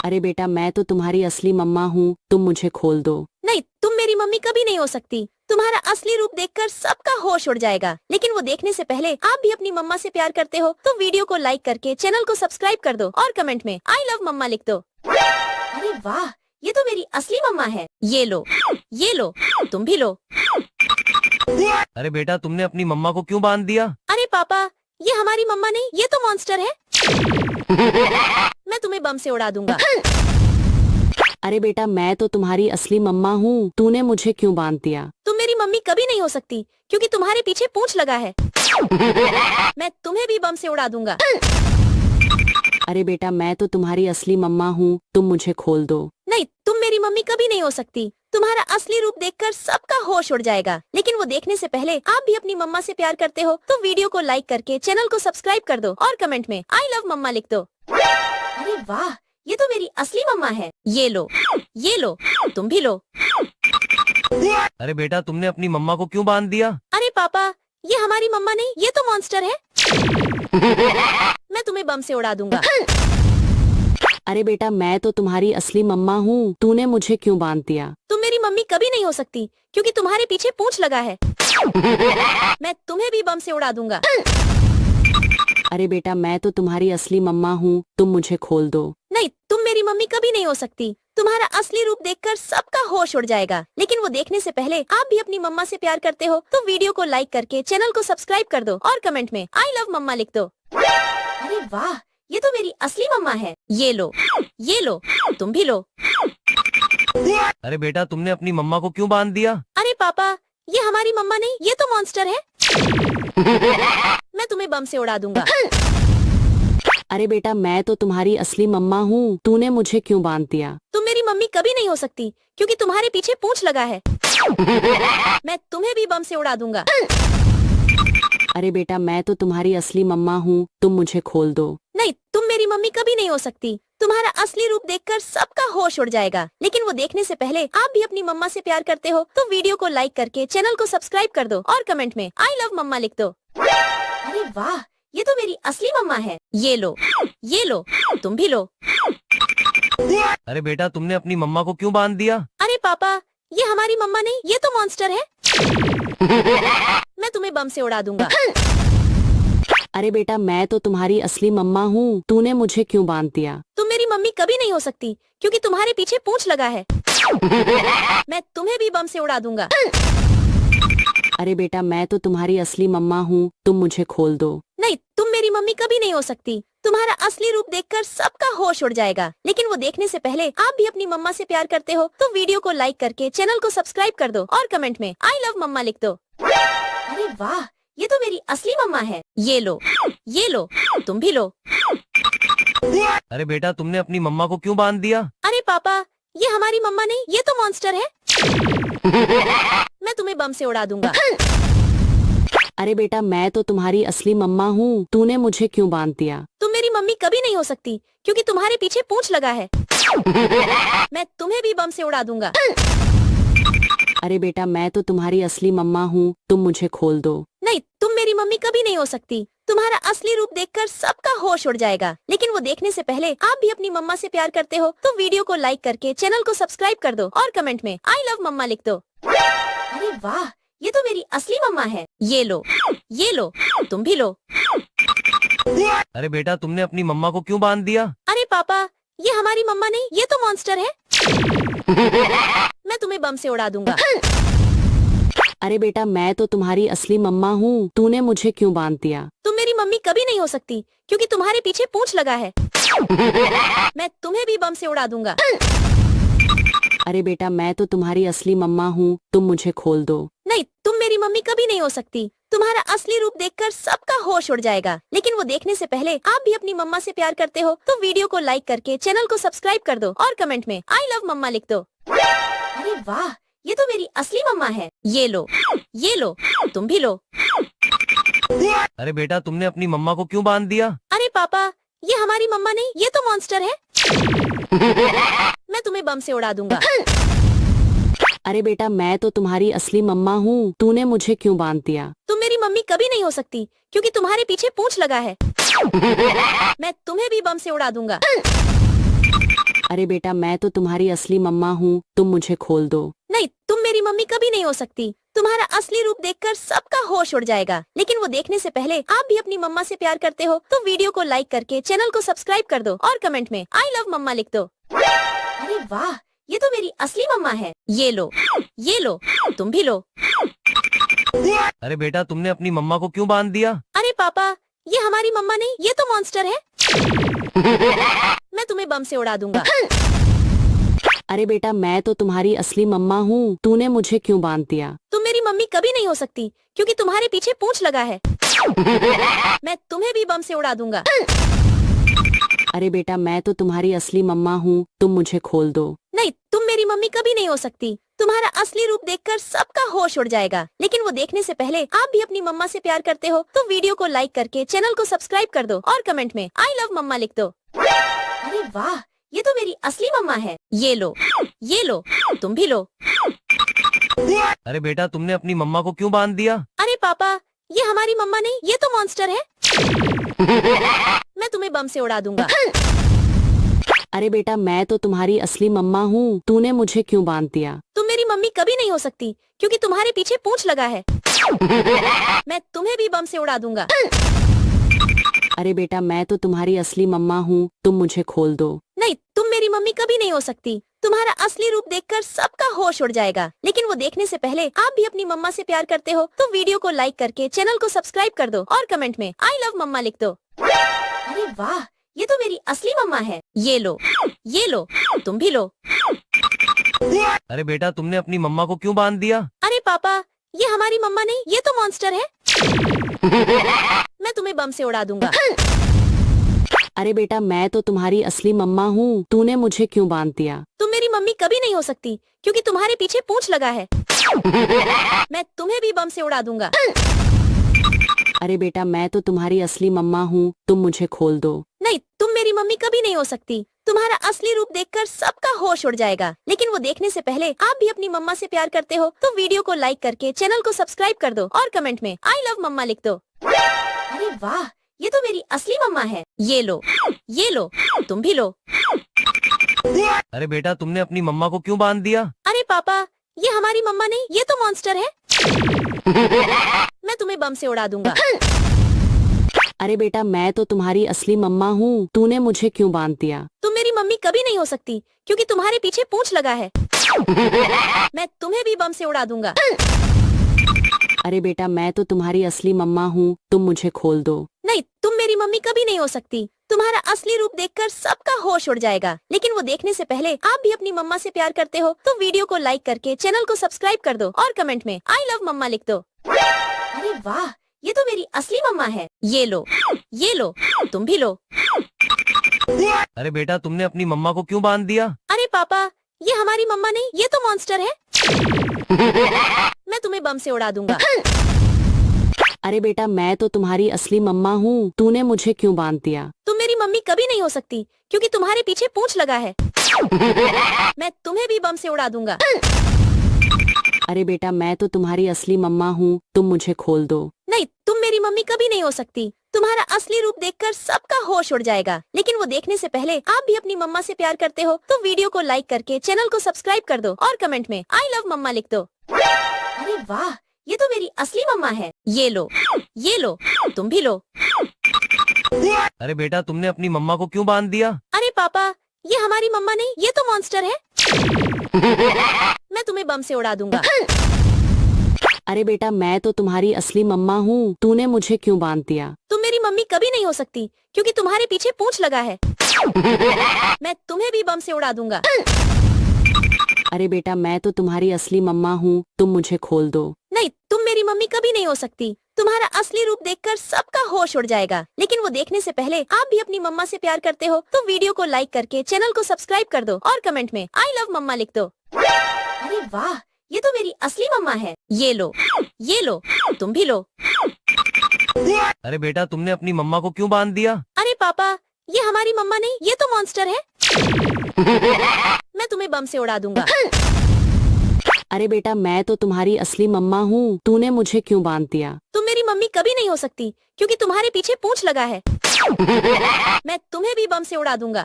अरे बेटा मैं तो तुम्हारी असली मम्मा हूँ, तुम मुझे खोल दो। नहीं, तुम मेरी मम्मी कभी नहीं हो सकती। तुम्हारा असली रूप देखकर सबका होश उड़ जाएगा। लेकिन वो देखने से पहले आप भी अपनी मम्मा से प्यार करते हो तो वीडियो को लाइक करके चैनल को सब्सक्राइब कर दो और कमेंट में आई लव मम्मा लिख दो। अरे वाह, ये तो मेरी असली मम्मा है। ये लो, तुम भी लो। अरे बेटा तुमने अपनी मम्मा को क्यों बांध दिया? अरे पापा, ये हमारी मम्मा नहीं, ये तो मॉन्स्टर है। मैं तुम्हें बम से उड़ा दूंगा। अरे बेटा मैं तो तुम्हारी असली मम्मा हूँ, तूने मुझे क्यों बांध दिया? तुम मेरी मम्मी कभी नहीं हो सकती क्योंकि तुम्हारे पीछे पूंछ लगा है। मैं तुम्हें भी बम से उड़ा दूंगा। अरे बेटा मैं तो तुम्हारी असली मम्मा हूँ, तुम मुझे खोल दो। नहीं, तुम मेरी मम्मी कभी नहीं हो सकती। तुम्हारा असली रूप देखकर सबका होश उड़ जाएगा। लेकिन वो देखने से पहले आप भी अपनी मम्मा से प्यार करते हो तो वीडियो को लाइक करके चैनल को सब्सक्राइब कर दो और कमेंट में आई लव मम्मा लिख दो। अरे वाह, ये तो मेरी असली मम्मा है। ये लो, तुम भी लो। अरे बेटा तुमने अपनी मम्मा को क्यों बांध दिया? अरे पापा, ये हमारी मम्मा नहीं, ये तो मॉन्स्टर है। मैं तुम्हें बम से उड़ा दूंगा। अरे बेटा मैं तो तुम्हारी असली मम्मा हूँ, तूने मुझे क्यों बांध दिया? तुम मेरी मम्मी कभी नहीं हो सकती क्योंकि तुम्हारे पीछे पूंछ लगा है। मैं तुम्हें भी बम से उड़ा दूंगा। अरे बेटा मैं तो तुम्हारी असली मम्मा हूँ, तुम मुझे खोल दो। नहीं, तुम मेरी मम्मी कभी नहीं हो सकती। तुम्हारा असली रूप देखकर सबका होश उड़ जाएगा। लेकिन वो देखने से पहले आप भी अपनी मम्मा से प्यार करते हो तो वीडियो को लाइक करके चैनल को सब्सक्राइब कर दो और कमेंट में आई लव मम्मा लिख दो। अरे वाह, ये तो मेरी असली मम्मा है। ये लो, तुम भी लो। अरे बेटा तुमने अपनी मम्मा को क्यों बांध दिया? अरे पापा, ये हमारी मम्मा नहीं, ये तो मॉन्स्टर है। मैं तुम्हें बम से उड़ा दूंगा। अरे बेटा मैं तो तुम्हारी असली मम्मा हूँ, तूने मुझे क्यों बांध दिया? तुम मेरी मम्मी कभी नहीं हो सकती क्योंकि तुम्हारे पीछे पूंछ लगा है। मैं तुम्हें भी बम से उड़ा दूंगा। अरे बेटा मैं तो तुम्हारी असली मम्मा हूँ, तुम मुझे खोल दो। नहीं, तुम मेरी मम्मी कभी नहीं हो सकती। तुम्हारा असली रूप देखकर सबका होश उड़ जाएगा। लेकिन वो देखने से पहले आप भी अपनी मम्मा से प्यार करते हो तो वीडियो को लाइक करके चैनल को सब्सक्राइब कर दो और कमेंट में आई लव मम्मा लिख दो। अरे वाह, ये तो मेरी असली मम्मा है। ये लो, तुम भी लो। अरे बेटा तुमने अपनी मम्मा को क्यों बांध दिया? अरे पापा, ये हमारी मम्मा नहीं, ये तो मॉन्स्टर है। मैं तुम्हें बम से उड़ा दूंगा। अरे बेटा मैं तो तुम्हारी असली मम्मा हूँ, तूने मुझे क्यों बांध दिया? तुम मेरी मम्मी कभी नहीं हो सकती क्योंकि तुम्हारे पीछे पूंछ लगा है। मैं तुम्हें भी बम से उड़ा दूंगा। अरे बेटा मैं तो तुम्हारी असली मम्मा हूँ, तुम मुझे खोल दो। नहीं, तुम मेरी मम्मी कभी नहीं हो सकती। तुम्हारा असली रूप देखकर सबका होश उड़ जाएगा। लेकिन वो देखने से पहले आप भी अपनी मम्मा से प्यार करते हो तो वीडियो को लाइक करके चैनल को सब्सक्राइब कर दो और कमेंट में आई लव मम्मा लिख दो। अरे वाह, ये तो मेरी असली मम्मा है। ये लो, तुम भी लो। अरे बेटा तुमने अपनी मम्मा को क्यों बांध दिया? अरे पापा, ये हमारी मम्मा नहीं, ये तो मॉन्स्टर है। मैं तुम्हें बम से उड़ा दूंगा। अरे बेटा मैं तो तुम्हारी असली मम्मा हूँ, तूने मुझे क्यों बांध दिया? तुम मेरी मम्मी कभी नहीं हो सकती क्योंकि तुम्हारे पीछे पूंछ लगा है। मैं तुम्हें भी बम से उड़ा दूंगा। अरे बेटा मैं तो तुम्हारी असली मम्मा हूँ, तुम मुझे खोल दो। नहीं, तुम मेरी मम्मी कभी नहीं हो सकती। तुम्हारा असली रूप देखकर सबका होश उड़ जाएगा। लेकिन वो देखने से पहले आप भी अपनी मम्मा से प्यार करते हो तो वीडियो को लाइक करके चैनल को सब्सक्राइब कर दो और कमेंट में आई लव मम्मा लिख दो। अरे वाह, ये तो मेरी असली मम्मा है। ये लो, तुम भी लो। अरे बेटा तुमने अपनी मम्मा को क्यों बांध दिया? अरे पापा, ये हमारी मम्मा नहीं, ये तो मॉन्स्टर है। मैं तुम्हें बम से उड़ा दूंगा। अरे बेटा मैं तो तुम्हारी असली मम्मा हूँ, तूने मुझे क्यों बांध दिया? तुम मेरी मम्मी कभी नहीं हो सकती क्योंकि तुम्हारे पीछे पूंछ लगा है। मैं तुम्हें भी बम से उड़ा दूंगा। अरे बेटा मैं तो तुम्हारी असली मम्मा हूँ, तुम मुझे खोल दो। नहीं, तुम मेरी मम्मी कभी नहीं हो सकती। तुम्हारा असली रूप देखकर सबका होश उड़ जाएगा। लेकिन वो देखने से पहले आप भी अपनी मम्मा से प्यार करते हो तो वीडियो को लाइक करके चैनल को सब्सक्राइब कर दो और कमेंट में आई लव मम्मा लिख दो। अरे वाह, ये तो मेरी असली मम्मा है। ये लो, तुम भी लो। अरे बेटा तुमने अपनी मम्मा को क्यों बांध दिया? अरे पापा, ये हमारी मम्मा नहीं, ये तो मॉन्स्टर है। मैं तुम्हें बम से उड़ा दूंगा। अरे बेटा मैं तो तुम्हारी असली मम्मा हूँ, तूने मुझे क्यों बांध दिया? तुम मेरी मम्मी कभी नहीं हो सकती क्योंकि तुम्हारे पीछे पूंछ लगा है। मैं तुम्हें भी बम से उड़ा दूंगा। अरे बेटा मैं तो तुम्हारी असली मम्मा हूँ, तुम मुझे खोल दो। नहीं, तुम मेरी मम्मी कभी नहीं हो सकती। तुम्हारा असली रूप देखकर सबका होश उड़ जाएगा। लेकिन वो देखने से पहले आप भी अपनी मम्मा से प्यार करते हो तो वीडियो को लाइक करके चैनल को सब्सक्राइब कर दो और कमेंट में आई लव मम्मा लिख दो। अरे वाह, ये तो मेरी असली मम्मा है। ये लो, तुम भी लो। अरे बेटा तुमने अपनी मम्मा को क्यों बांध दिया? अरे पापा, ये हमारी मम्मा नहीं, ये तो मॉन्स्टर है। मैं तुम्हें बम से उड़ा दूंगा। अरे बेटा मैं तो तुम्हारी असली मम्मा हूँ, तूने मुझे क्यों बांध दिया? तुम मेरी मम्मी कभी नहीं हो सकती क्योंकि तुम्हारे पीछे पूंछ लगा है। मैं तुम्हें भी बम से उड़ा दूंगा। अरे बेटा मैं तो तुम्हारी असली मम्मा हूँ, तुम मुझे खोल दो। नहीं, तुम मेरी मम्मी कभी नहीं हो सकती। तुम्हारा असली रूप देखकर सबका होश उड़ जाएगा। लेकिन वो देखने से पहले आप भी अपनी मम्मा से प्यार करते हो तो वीडियो को लाइक करके चैनल को सब्सक्राइब कर दो और कमेंट में आई लव मम्मा लिख दो। अरे वाह, ये तो मेरी असली मम्मा है। ये लो, तुम भी लो। अरे बेटा तुमने अपनी मम्मा को क्यों बांध दिया? अरे पापा, ये हमारी मम्मा नहीं, ये तो मॉन्स्टर है। मैं तुम्हें बम से उड़ा दूंगा। अरे बेटा मैं तो तुम्हारी असली मम्मा हूँ, तूने मुझे क्यों बांध दिया? तुम मेरी मम्मी कभी नहीं हो सकती क्योंकि तुम्हारे पीछे पूंछ लगा है। मैं तुम्हें भी बम से उड़ा दूंगा। अरे बेटा मैं तो तुम्हारी असली मम्मा हूँ, तुम मुझे खोल दो। नहीं, तुम मेरी मम्मी कभी नहीं हो सकती। तुम्हारा असली रूप देखकर सबका होश उड़ जाएगा। लेकिन वो देखने से पहले आप भी अपनी मम्मा से प्यार करते हो तो वीडियो को लाइक करके चैनल को सब्सक्राइब कर दो और कमेंट में आई लव मम्मा लिख दो। अरे वाह, ये तो मेरी असली मम्मा है। ये लो, तुम भी लो। अरे बेटा तुमने अपनी मम्मा को क्यों बांध दिया? अरे पापा, ये हमारी मम्मा नहीं, ये तो मॉन्स्टर है। मैं तुम्हें बम से उड़ा दूंगा। अरे बेटा मैं तो तुम्हारी असली मम्मा हूँ, तूने मुझे क्यों बांध दिया? तुम मेरी मम्मी कभी नहीं हो सकती क्योंकि तुम्हारे पीछे पूंछ लगा है। मैं तुम्हें भी बम से उड़ा दूंगा। अरे बेटा मैं तो तुम्हारी असली मम्मा हूँ, तुम मुझे खोल दो। नहीं, तुम मेरी मम्मी कभी नहीं हो सकती। तुम्हारा असली रूप देखकर सबका होश उड़ जाएगा। लेकिन वो देखने से पहले आप भी अपनी मम्मा से प्यार करते हो तो वीडियो को लाइक करके चैनल को सब्सक्राइब कर दो और कमेंट में आई लव मम्मा लिख दो। अरे वाह, ये तो मेरी असली मम्मा है। ये लो, तुम भी लो। अरे बेटा तुमने अपनी मम्मा को क्यों बांध दिया? अरे पापा, ये हमारी मम्मा नहीं, ये तो मॉन्स्टर है। मैं तुम्हें बम से उड़ा दूंगा। अरे बेटा मैं तो तुम्हारी असली मम्मा हूँ, तूने मुझे क्यों बांध दिया? तुम मेरी मम्मी कभी नहीं हो सकती क्योंकि तुम्हारे पीछे पूंछ लगा है। मैं तुम्हें भी बम से उड़ा दूंगा। अरे बेटा मैं तो तुम्हारी असली मम्मा हूँ, तुम मुझे खोल दो। नहीं, तुम मेरी मम्मी कभी नहीं हो सकती। तुम्हारा असली रूप देखकर सबका होश उड़ जाएगा। लेकिन वो देखने से पहले आप भी अपनी मम्मा से प्यार करते हो तो वीडियो को लाइक करके चैनल को सब्सक्राइब कर दो और कमेंट में आई लव मम्मा लिख दो। अरे वाह, ये तो मेरी असली मम्मा है। ये लो, तुम भी लो। अरे बेटा तुमने अपनी मम्मा को क्यों बांध दिया? अरे पापा, ये हमारी मम्मा नहीं, ये तो मॉन्स्टर है। मैं तुम्हें बम से उड़ा दूंगा। अरे बेटा मैं तो तुम्हारी असली मम्मा हूँ, तूने मुझे क्यों बांध दिया? तुम मेरी मम्मी कभी नहीं हो सकती क्योंकि तुम्हारे पीछे पूंछ लगा है। मैं तुम्हें भी बम से उड़ा दूंगा। अरे बेटा मैं तो तुम्हारी असली मम्मा हूँ, तुम मुझे खोल दो। नहीं, तुम मेरी मम्मी कभी नहीं हो सकती। तुम्हारा असली रूप देखकर सबका होश उड़ जाएगा। लेकिन वो देखने से पहले आप भी अपनी मम्मा से प्यार करते हो तो वीडियो को लाइक करके चैनल को सब्सक्राइब कर दो और कमेंट में आई लव मम्मा लिख दो। अरे वाह, ये तो मेरी असली मम्मा है। ये लो, तुम भी लो। अरे बेटा तुमने अपनी मम्मा को क्यों बांध दिया? अरे पापा, ये हमारी मम्मा नहीं, ये तो मॉन्स्टर है। मैं तुम्हें बम से उड़ा दूंगा। अरे बेटा मैं तो तुम्हारी असली मम्मा हूँ, तूने मुझे क्यों बांध दिया? तुम मेरी मम्मी कभी नहीं हो सकती क्योंकि तुम्हारे पीछे पूंछ लगा है। मैं तुम्हें भी बम से उड़ा दूंगा। अरे बेटा मैं तो तुम्हारी असली मम्मा हूँ, तुम मुझे खोल दो। नहीं, तुम मेरी मम्मी कभी नहीं हो सकती। तुम्हारा असली रूप देखकर सबका होश उड़ जाएगा। लेकिन वो देखने से पहले आप भी अपनी मम्मा से प्यार करते हो तो वीडियो को लाइक करके चैनल को सब्सक्राइब कर दो और कमेंट में आई लव मम्मा लिख दो। अरे वाह, ये तो मेरी असली मम्मा है। ये लो, तुम भी लो। अरे बेटा तुमने अपनी मम्मा को क्यों बांध दिया? अरे पापा, ये हमारी मम्मा नहीं, ये तो मॉन्स्टर है। मैं तुम्हें बम से उड़ा दूंगा। अरे बेटा मैं तो तुम्हारी असली मम्मा हूँ, तूने मुझे क्यों बांध दिया? तुम मेरी मम्मी कभी नहीं हो सकती क्योंकि तुम्हारे पीछे पूंछ लगा है। मैं तुम्हें भी बम से उड़ा दूंगा।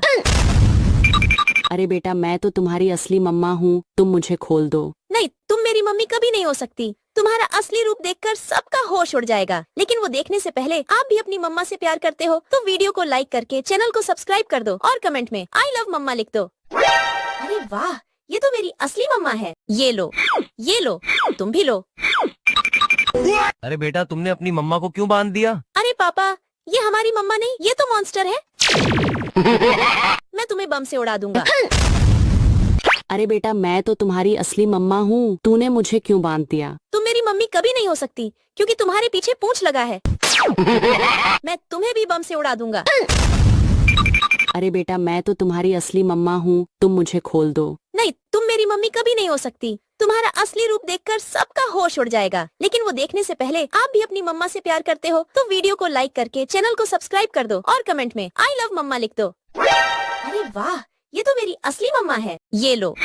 अरे बेटा मैं तो तुम्हारी असली मम्मा हूँ, तुम मुझे खोल दो। नहीं, तुम मेरी मम्मी कभी नहीं हो सकती। तुम्हारा असली रूप देखकर सबका होश उड़ जाएगा। लेकिन वो देखने से पहले आप भी अपनी मम्मा से प्यार करते हो तो वीडियो को लाइक करके चैनल को सब्सक्राइब कर दो और कमेंट में आई लव मम्मा लिख दो। अरे वाह, ये तो मेरी असली मम्मा है। ये लो, तुम भी लो। अरे बेटा तुमने अपनी मम्मा को क्यों बांध दिया? अरे पापा, ये हमारी मम्मा नहीं, ये तो मॉन्स्टर है। मैं तुम्हें बम से उड़ा दूंगा। अरे बेटा मैं तो तुम्हारी असली मम्मा हूँ, तूने मुझे क्यों बांध दिया? तुम मेरी मम्मी कभी नहीं हो सकती क्योंकि तुम्हारे पीछे पूंछ लगा है। मैं तुम्हें भी बम से उड़ा दूंगा। अरे बेटा मैं तो तुम्हारी असली मम्मा हूँ, तुम मुझे खोल दो। नहीं, तुम मेरी मम्मी कभी नहीं हो सकती। तुम्हारा असली रूप देखकर सबका होश उड़ जाएगा। लेकिन वो देखने से पहले आप भी अपनी मम्मा से प्यार करते हो तो वीडियो को लाइक करके चैनल को सब्सक्राइब कर दो और कमेंट में आई लव मम्मा लिख दो। अरे वाह, ये तो मेरी असली मम्मा है। ये लो,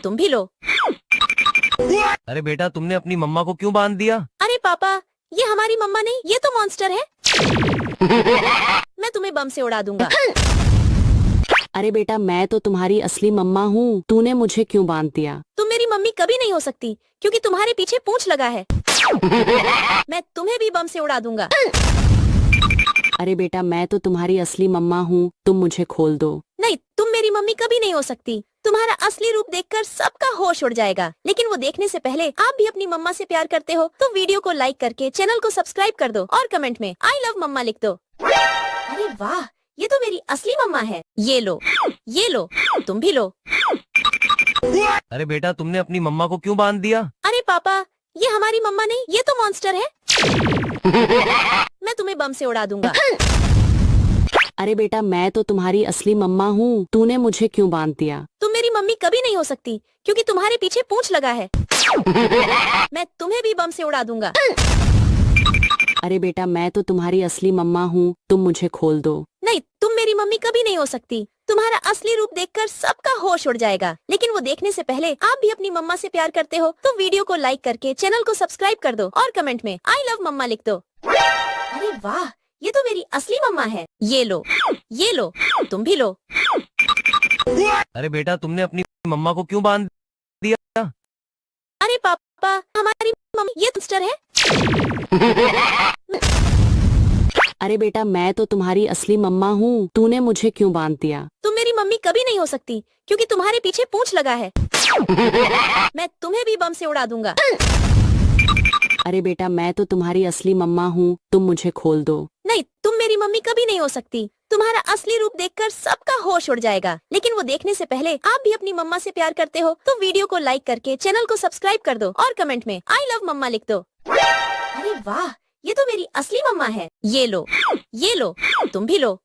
तुम भी लो। अरे बेटा तुमने अपनी मम्मा को क्यों बांध दिया? अरे पापा, ये हमारी मम्मा नहीं, ये तो मॉन्स्टर है। मैं तुम्हें बम से उड़ा दूंगा। अरे बेटा मैं तो तुम्हारी असली मम्मा हूँ, तूने मुझे क्यों बांध दिया? तुम मेरी मम्मी कभी नहीं हो सकती क्योंकि तुम्हारे पीछे पूंछ लगा है। मैं तुम्हें भी बम से उड़ा दूंगा। अरे बेटा मैं तो तुम्हारी असली मम्मा हूँ, तुम मुझे खोल दो। नहीं, तुम मेरी मम्मी कभी नहीं हो सकती। तुम्हारा असली रूप देखकर सबका होश उड़ जाएगा। लेकिन वो देखने से पहले आप भी अपनी मम्मा से प्यार करते हो तो वीडियो को लाइक करके चैनल को सब्सक्राइब कर दो और कमेंट में आई लव मम्मा लिख दो। अरे वाह, ये तो मेरी असली मम्मा है। ये लो, तुम भी लो। अरे बेटा तुमने अपनी मम्मा को क्यों बांध दिया? अरे पापा, ये हमारी मम्मा नहीं, ये तो मॉन्स्टर है। मैं तुम्हें बम से उड़ा दूंगा। अरे बेटा मैं तो तुम्हारी असली मम्मा हूँ, तूने मुझे क्यों बांध दिया? तुम मेरी मम्मी कभी नहीं हो सकती क्योंकि तुम्हारे पीछे पूंछ लगा है। मैं तुम्हें भी बम से उड़ा दूंगा। अरे बेटा मैं तो तुम्हारी असली मम्मा हूँ, तुम मुझे खोल दो। नहीं, तुम मेरी मम्मी कभी नहीं हो सकती। तुम्हारा असली रूप देखकर सबका होश उड़ जाएगा। लेकिन वो देखने से पहले आप भी अपनी मम्मा से प्यार करते हो तो वीडियो को लाइक करके चैनल को सब्सक्राइब कर दो और कमेंट में आई लव मम्मा लिख दो। अरे वाह, ये तो मेरी असली मम्मा है। ये लो, तुम भी लो। अरे बेटा तुमने अपनी मम्मा को क्यों बांध दिया? अरे पापा, हमारी मम्मी ये मॉन्स्टर है। अरे बेटा मैं तो तुम्हारी असली मम्मा हूँ, तूने मुझे क्यों बांध दिया? तुम मेरी मम्मी कभी नहीं हो सकती क्योंकि तुम्हारे पीछे पूंछ लगा है। मैं तुम्हें भी बम से उड़ा दूंगा। अरे बेटा मैं तो तुम्हारी असली मम्मा हूँ, तुम मुझे खोल दो। नहीं, तुम मेरी मम्मी कभी नहीं हो सकती। तुम्हारा असली रूप देखकर सबका होश उड़ जाएगा। लेकिन वो देखने से पहले आप भी अपनी मम्मा से प्यार करते हो तो वीडियो को लाइक करके चैनल को सब्सक्राइब कर दो और कमेंट में आई लव मम्मा लिख दो। अरे वाह, ये तो मेरी असली मम्मा है। ये लो, तुम भी लो।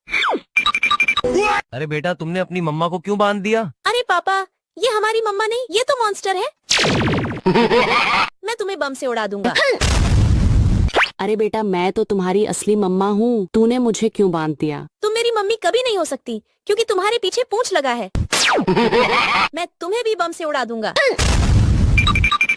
अरे बेटा तुमने अपनी मम्मा को क्यों बांध दिया? अरे पापा, ये हमारी मम्मा नहीं, ये तो मॉन्स्टर है। मैं तुम्हें बम से उड़ा दूंगा। अरे बेटा मैं तो तुम्हारी असली मम्मा हूँ, तूने मुझे क्यों बांध दिया? तुम मेरी मम्मी कभी नहीं हो सकती क्योंकि तुम्हारे पीछे पूंछ लगा है। मैं तुम्हें भी बम से उड़ा दूंगा।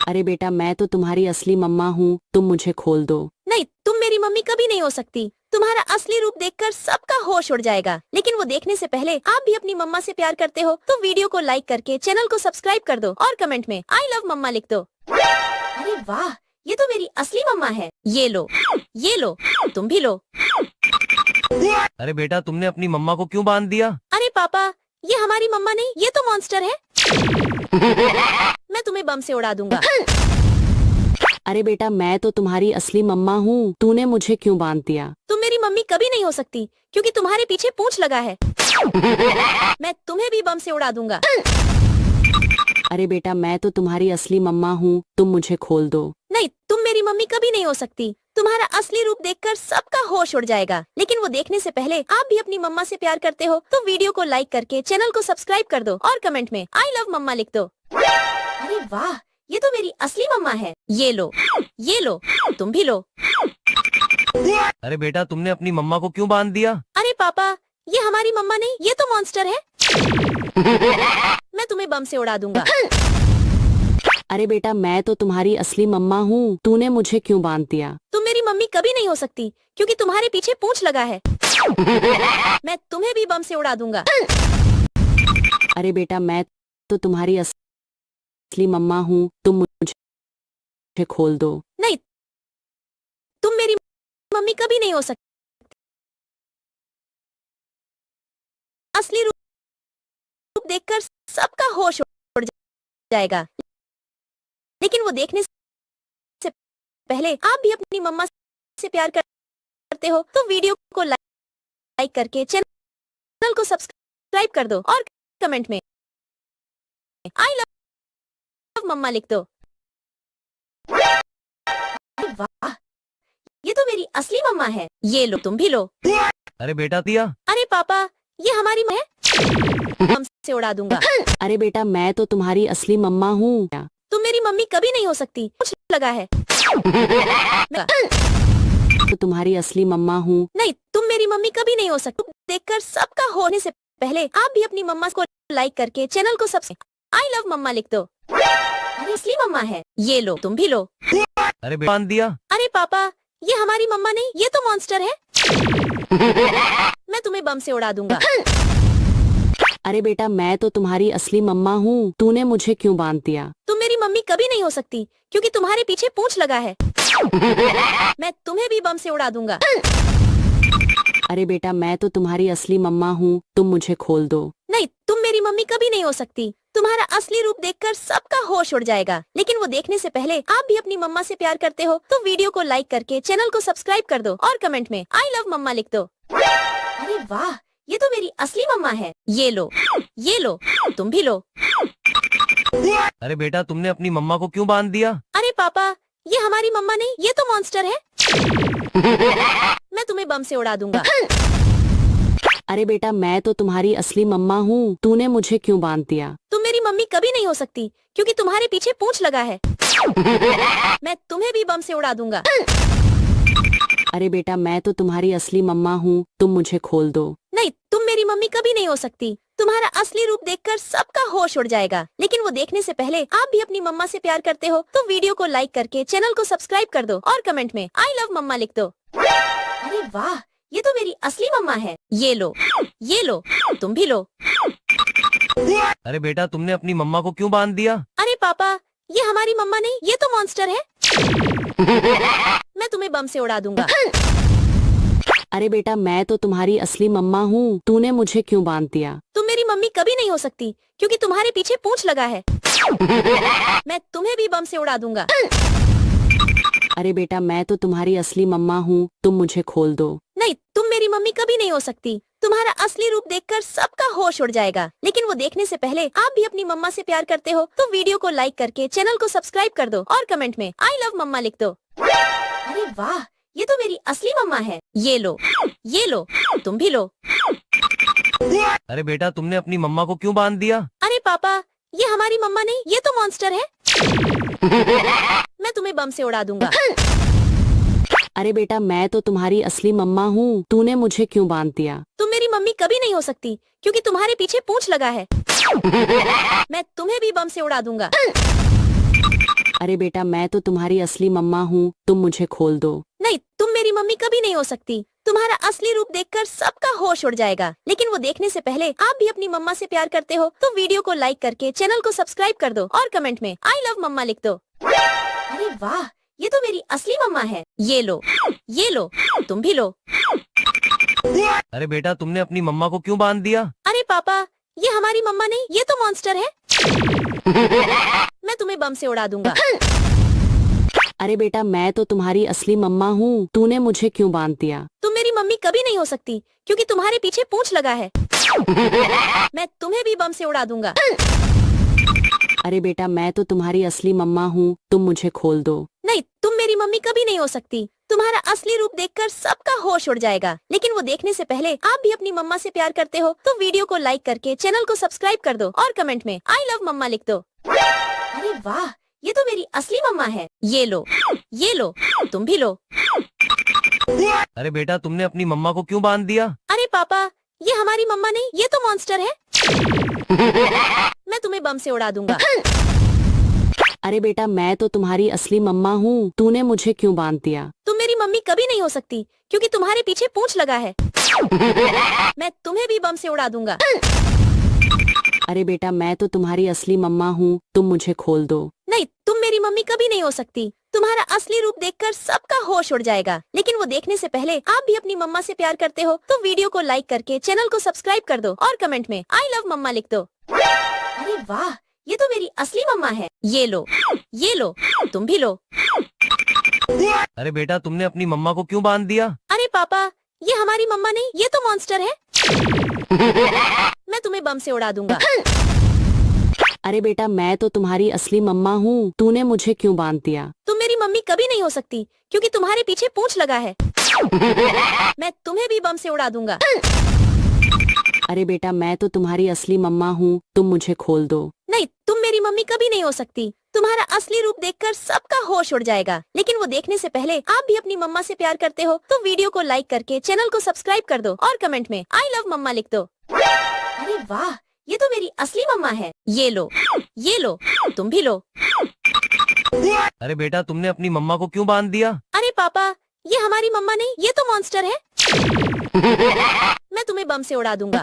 अरे बेटा मैं तो तुम्हारी असली मम्मा हूँ, तुम मुझे खोल दो। नहीं, तुम मेरी मम्मी कभी नहीं हो सकती। तुम्हारा असली रूप देखकर सबका होश उड़ जाएगा। लेकिन वो देखने से पहले आप भी अपनी मम्मा से प्यार करते हो तो वीडियो को लाइक करके चैनल को सब्सक्राइब कर दो और कमेंट में आई लव मम्मा लिख दो। अरे वाह, ये तो मेरी असली मम्मा है। ये लो, तुम भी लो। अरे बेटा तुमने अपनी मम्मा को क्यों बांध दिया? अरे पापा, ये हमारी मम्मा नहीं, ये तो मॉन्स्टर है। मैं तुम्हें बम से उड़ा दूंगा। अरे बेटा मैं तो तुम्हारी असली मम्मा हूँ, तूने मुझे क्यों बांध दिया? तुम मेरी मम्मी कभी नहीं हो सकती क्योंकि तुम्हारे पीछे पूंछ लगा है। मैं तुम्हें भी बम से उड़ा दूंगा। अरे बेटा मैं तो तुम्हारी असली मम्मा हूँ, तुम मुझे खोल दो। नहीं, तुम मेरी मम्मी कभी नहीं हो सकती। तुम्हारा असली रूप देखकर सबका होश उड़ जाएगा। लेकिन वो देखने से पहले आप भी अपनी मम्मा से प्यार करते हो तो वीडियो को लाइक करके चैनल को सब्सक्राइब कर दो और कमेंट में आई लव मम्मा लिख दो। अरे वाह, ये तो मेरी असली मम्मा है। ये लो, तुम भी लो। अरे बेटा तुमने अपनी मम्मा को क्यों बांध दिया? अरे पापा, ये हमारी मम्मा नहीं, ये तो मॉन्स्टर है। मैं तुम्हें बम से उड़ा दूंगा। अरे बेटा मैं तो तुम्हारी असली मम्मा हूँ, तूने मुझे क्यों बांध दिया? तुम मेरी मम्मी कभी नहीं हो सकती क्योंकि तुम्हारे पीछे पूंछ लगा है। मैं तुम्हें भी बम से उड़ा दूंगा। अरे बेटा मैं तो तुम्हारी असली मम्मा हूँ, तुम मुझे खोल दो। नहीं, तुम मेरी मम्मी कभी नहीं हो सकती। असली रूप देखकर सबका होश उड़ जाएगा। लेकिन वो देखने से पहले आप भी अपनी मम्मा से प्यार करते हो तो वीडियो को लाइक करके चैनल को सब्सक्राइब कर दो और कमेंट में आई लव मम्मा लिख दो। वाह, ये तो मेरी असली मम्मा है। ये लो, तुम भी लो। अरे बेटा दिया। अरे पापा, ये हमारी माँ है। बम से उड़ा दूंगा। अरे बेटा मैं तो तुम्हारी असली मम्मा हूँ। तुम मेरी मम्मी कभी नहीं हो सकती। कुछ लगा है। तो तुम्हारी असली मम्मा हूँ। नहीं, तुम मेरी मम्मी कभी नहीं हो सकती। देखकर सबका होने से पहले आप भी अपनी मम्मा को लाइक करके चैनल को सब्सक्राइब आई लव मम्मा लिख दो। अरे असली मम्मा है। ये लो, तुम भी लो। अरे बेटा बांध दिया। अरे पापा, ये हमारी मम्मा नहीं, ये तो मॉन्स्टर है। मैं तुम्हें बम से उड़ा दूंगा। अरे बेटा मैं तो तुम्हारी असली मम्मा हूँ, तूने मुझे क्यों बांध दिया? तुम मेरी मम्मी कभी नहीं हो सकती क्योंकि तुम्हारे पीछे पूंछ लगा है। मैं तुम्हें भी बम से उड़ा दूंगा। अरे बेटा मैं तो तुम्हारी असली मम्मा हूँ, तुम मुझे खोल दो। नहीं, तुम मेरी मम्मी कभी नहीं हो सकती। तुम्हारा असली रूप देखकर सबका होश उड़ जाएगा। लेकिन वो देखने से पहले आप भी अपनी मम्मा से प्यार करते हो तो वीडियो को लाइक करके चैनल को सब्सक्राइब कर दो और कमेंट में आई लव मम्मा लिख दो। अरे वाह, ये तो मेरी असली मम्मा है। ये लो, तुम भी लो। अरे बेटा तुमने अपनी मम्मा को क्यों बांध दिया? अरे पापा, ये हमारी मम्मा नहीं, ये तो मॉन्स्टर है। मैं तुम्हें बम से उड़ा दूंगा। अरे बेटा मैं तो तुम्हारी असली मम्मा हूँ, तूने मुझे क्यों बांध दिया? तुम मेरी मम्मी कभी नहीं हो सकती क्योंकि तुम्हारे पीछे पूंछ लगा है। मैं तुम्हें भी बम से उड़ा दूंगा। अरे बेटा मैं तो तुम्हारी असली मम्मा हूँ, तुम मुझे खोल दो। नहीं, तुम मेरी मम्मी कभी नहीं हो सकती। तुम्हारा असली रूप देखकर सबका होश उड़ जाएगा। लेकिन वो देखने से पहले आप भी अपनी मम्मा से प्यार करते हो तो वीडियो को लाइक करके चैनल को सब्सक्राइब कर दो और कमेंट में आई लव मम्मा लिख दो। अरे वाह, ये तो मेरी असली मम्मा है। ये लो, तुम भी लो। अरे बेटा तुमने अपनी मम्मा को क्यों बांध दिया? अरे पापा, ये हमारी मम्मा नहीं, ये तो मॉन्स्टर है। मैं तुम्हें बम से उड़ा दूंगा। अरे बेटा मैं तो तुम्हारी असली मम्मा हूँ, तूने मुझे क्यों बांध दिया? तुम मेरी मम्मी कभी नहीं हो सकती क्योंकि तुम्हारे पीछे पूंछ लगा है। मैं तुम्हें भी बम से उड़ा दूंगा। अरे बेटा मैं तो तुम्हारी असली मम्मा हूँ, तुम मुझे खोल दो। नहीं, तुम मेरी मम्मी कभी नहीं हो सकती। तुम्हारा असली रूप देखकर सबका होश उड़ जाएगा। लेकिन वो देखने से पहले आप भी अपनी मम्मा से प्यार करते हो तो वीडियो को लाइक करके चैनल को सब्सक्राइब कर दो और कमेंट में आई लव मम्मा लिख दो। अरे वाह, ये तो मेरी असली मम्मा है। ये लो, तुम भी लो। अरे बेटा तुमने अपनी मम्मा को क्यों बांध दिया? अरे पापा, ये हमारी मम्मा नहीं, ये तो मॉन्स्टर है। मैं तुम्हें बम से उड़ा दूंगा। अरे बेटा मैं तो तुम्हारी असली मम्मा हूँ, तूने मुझे क्यों बांध दिया? तुम मेरी मम्मी कभी नहीं हो सकती क्योंकि तुम्हारे पीछे पूंछ लगा है। मैं तुम्हें भी बम से उड़ा दूंगा। अरे बेटा मैं तो तुम्हारी असली मम्मा हूँ, तुम मुझे खोल दो। नहीं, तुम मेरी मम्मी कभी नहीं हो सकती। तुम्हारा असली रूप देखकर सबका होश उड़ जाएगा। लेकिन वो देखने से पहले आप भी अपनी मम्मा से प्यार करते हो तो वीडियो को लाइक करके चैनल को सब्सक्राइब कर दो और कमेंट में आई लव मम्मा लिख दो। अरे वाह, ये तो मेरी असली मम्मा है। ये लो, तुम भी लो। अरे बेटा तुमने अपनी मम्मा को क्यों बांध दिया? अरे पापा, ये हमारी मम्मा नहीं, ये तो मॉन्स्टर है। मैं तुम्हें बम से उड़ा दूंगा। अरे बेटा मैं तो तुम्हारी असली मम्मा हूँ, तूने मुझे क्यों बांध दिया? तुम मेरी मम्मी कभी नहीं हो सकती क्योंकि तुम्हारे पीछे पूंछ लगा है। मैं तुम्हें भी बम से उड़ा दूंगा। अरे बेटा मैं तो तुम्हारी असली मम्मा हूँ, तुम मुझे खोल दो। नहीं, तुम मेरी मम्मी कभी नहीं हो सकती। तुम्हारा असली रूप देखकर सबका होश उड़ जाएगा। लेकिन वो देखने से पहले आप भी अपनी मम्मा से प्यार करते हो तो वीडियो को लाइक करके चैनल को सब्सक्राइब कर दो और कमेंट में आई लव मम्मा लिख दो। अरे वाह, ये तो मेरी असली मम्मा है। ये लो, तुम भी लो। अरे बेटा तुमने अपनी मम्मा को क्यों बांध दिया? अरे पापा, ये हमारी मम्मा नहीं, ये तो मॉन्स्टर है। मैं तुम्हें बम से उड़ा दूंगा। अरे बेटा मैं तो तुम्हारी असली मम्मा हूँ, तूने मुझे क्यों बांध दिया? तुम मेरी मम्मी कभी नहीं हो सकती क्योंकि तुम्हारे पीछे पूंछ लगा है। मैं तुम्हें भी बम से उड़ा दूंगा। अरे बेटा मैं तो तुम्हारी असली मम्मा हूँ, तुम मुझे खोल दो। नहीं, तुम मेरी मम्मी कभी नहीं हो सकती। तुम्हारा असली रूप देखकर सबका होश उड़ जाएगा। लेकिन वो देखने से पहले आप भी अपनी मम्मा से प्यार करते हो तो वीडियो को लाइक करके चैनल को सब्सक्राइब कर दो और कमेंट में आई लव मम्मा लिख दो। अरे वाह, ये तो मेरी असली मम्मा है। ये लो, तुम भी लो। अरे बेटा तुमने अपनी मम्मा को क्यों बांध दिया? अरे पापा, ये हमारी मम्मा नहीं, ये तो मॉन्स्टर है। मैं तुम्हें बम से उड़ा दूंगा। अरे बेटा मैं तो तुम्हारी असली मम्मा हूँ, तूने मुझे क्यों बांध दिया? तुम मेरी मम्मी कभी नहीं हो सकती क्योंकि तुम्हारे पीछे पूंछ लगा है। मैं तुम्हें भी बम से उड़ा दूंगा। अरे बेटा मैं तो तुम्हारी असली मम्मा हूँ, तुम मुझे खोल दो। नहीं, तुम मेरी मम्मी कभी नहीं हो सकती। तुम्हारा असली रूप देखकर सबका होश उड़ जाएगा। लेकिन वो देखने से पहले आप भी अपनी मम्मा से प्यार करते हो तो वीडियो को लाइक करके चैनल को सब्सक्राइब कर दो और कमेंट में आई लव मम्मा लिख दो। अरे वाह, ये तो मेरी असली मम्मा है। ये लो, तुम भी लो। अरे बेटा तुमने अपनी मम्मा को क्यों बांध दिया? अरे पापा, ये हमारी मम्मा नहीं, ये तो मॉन्स्टर है। मैं तुम्हें बम से उड़ा दूंगा।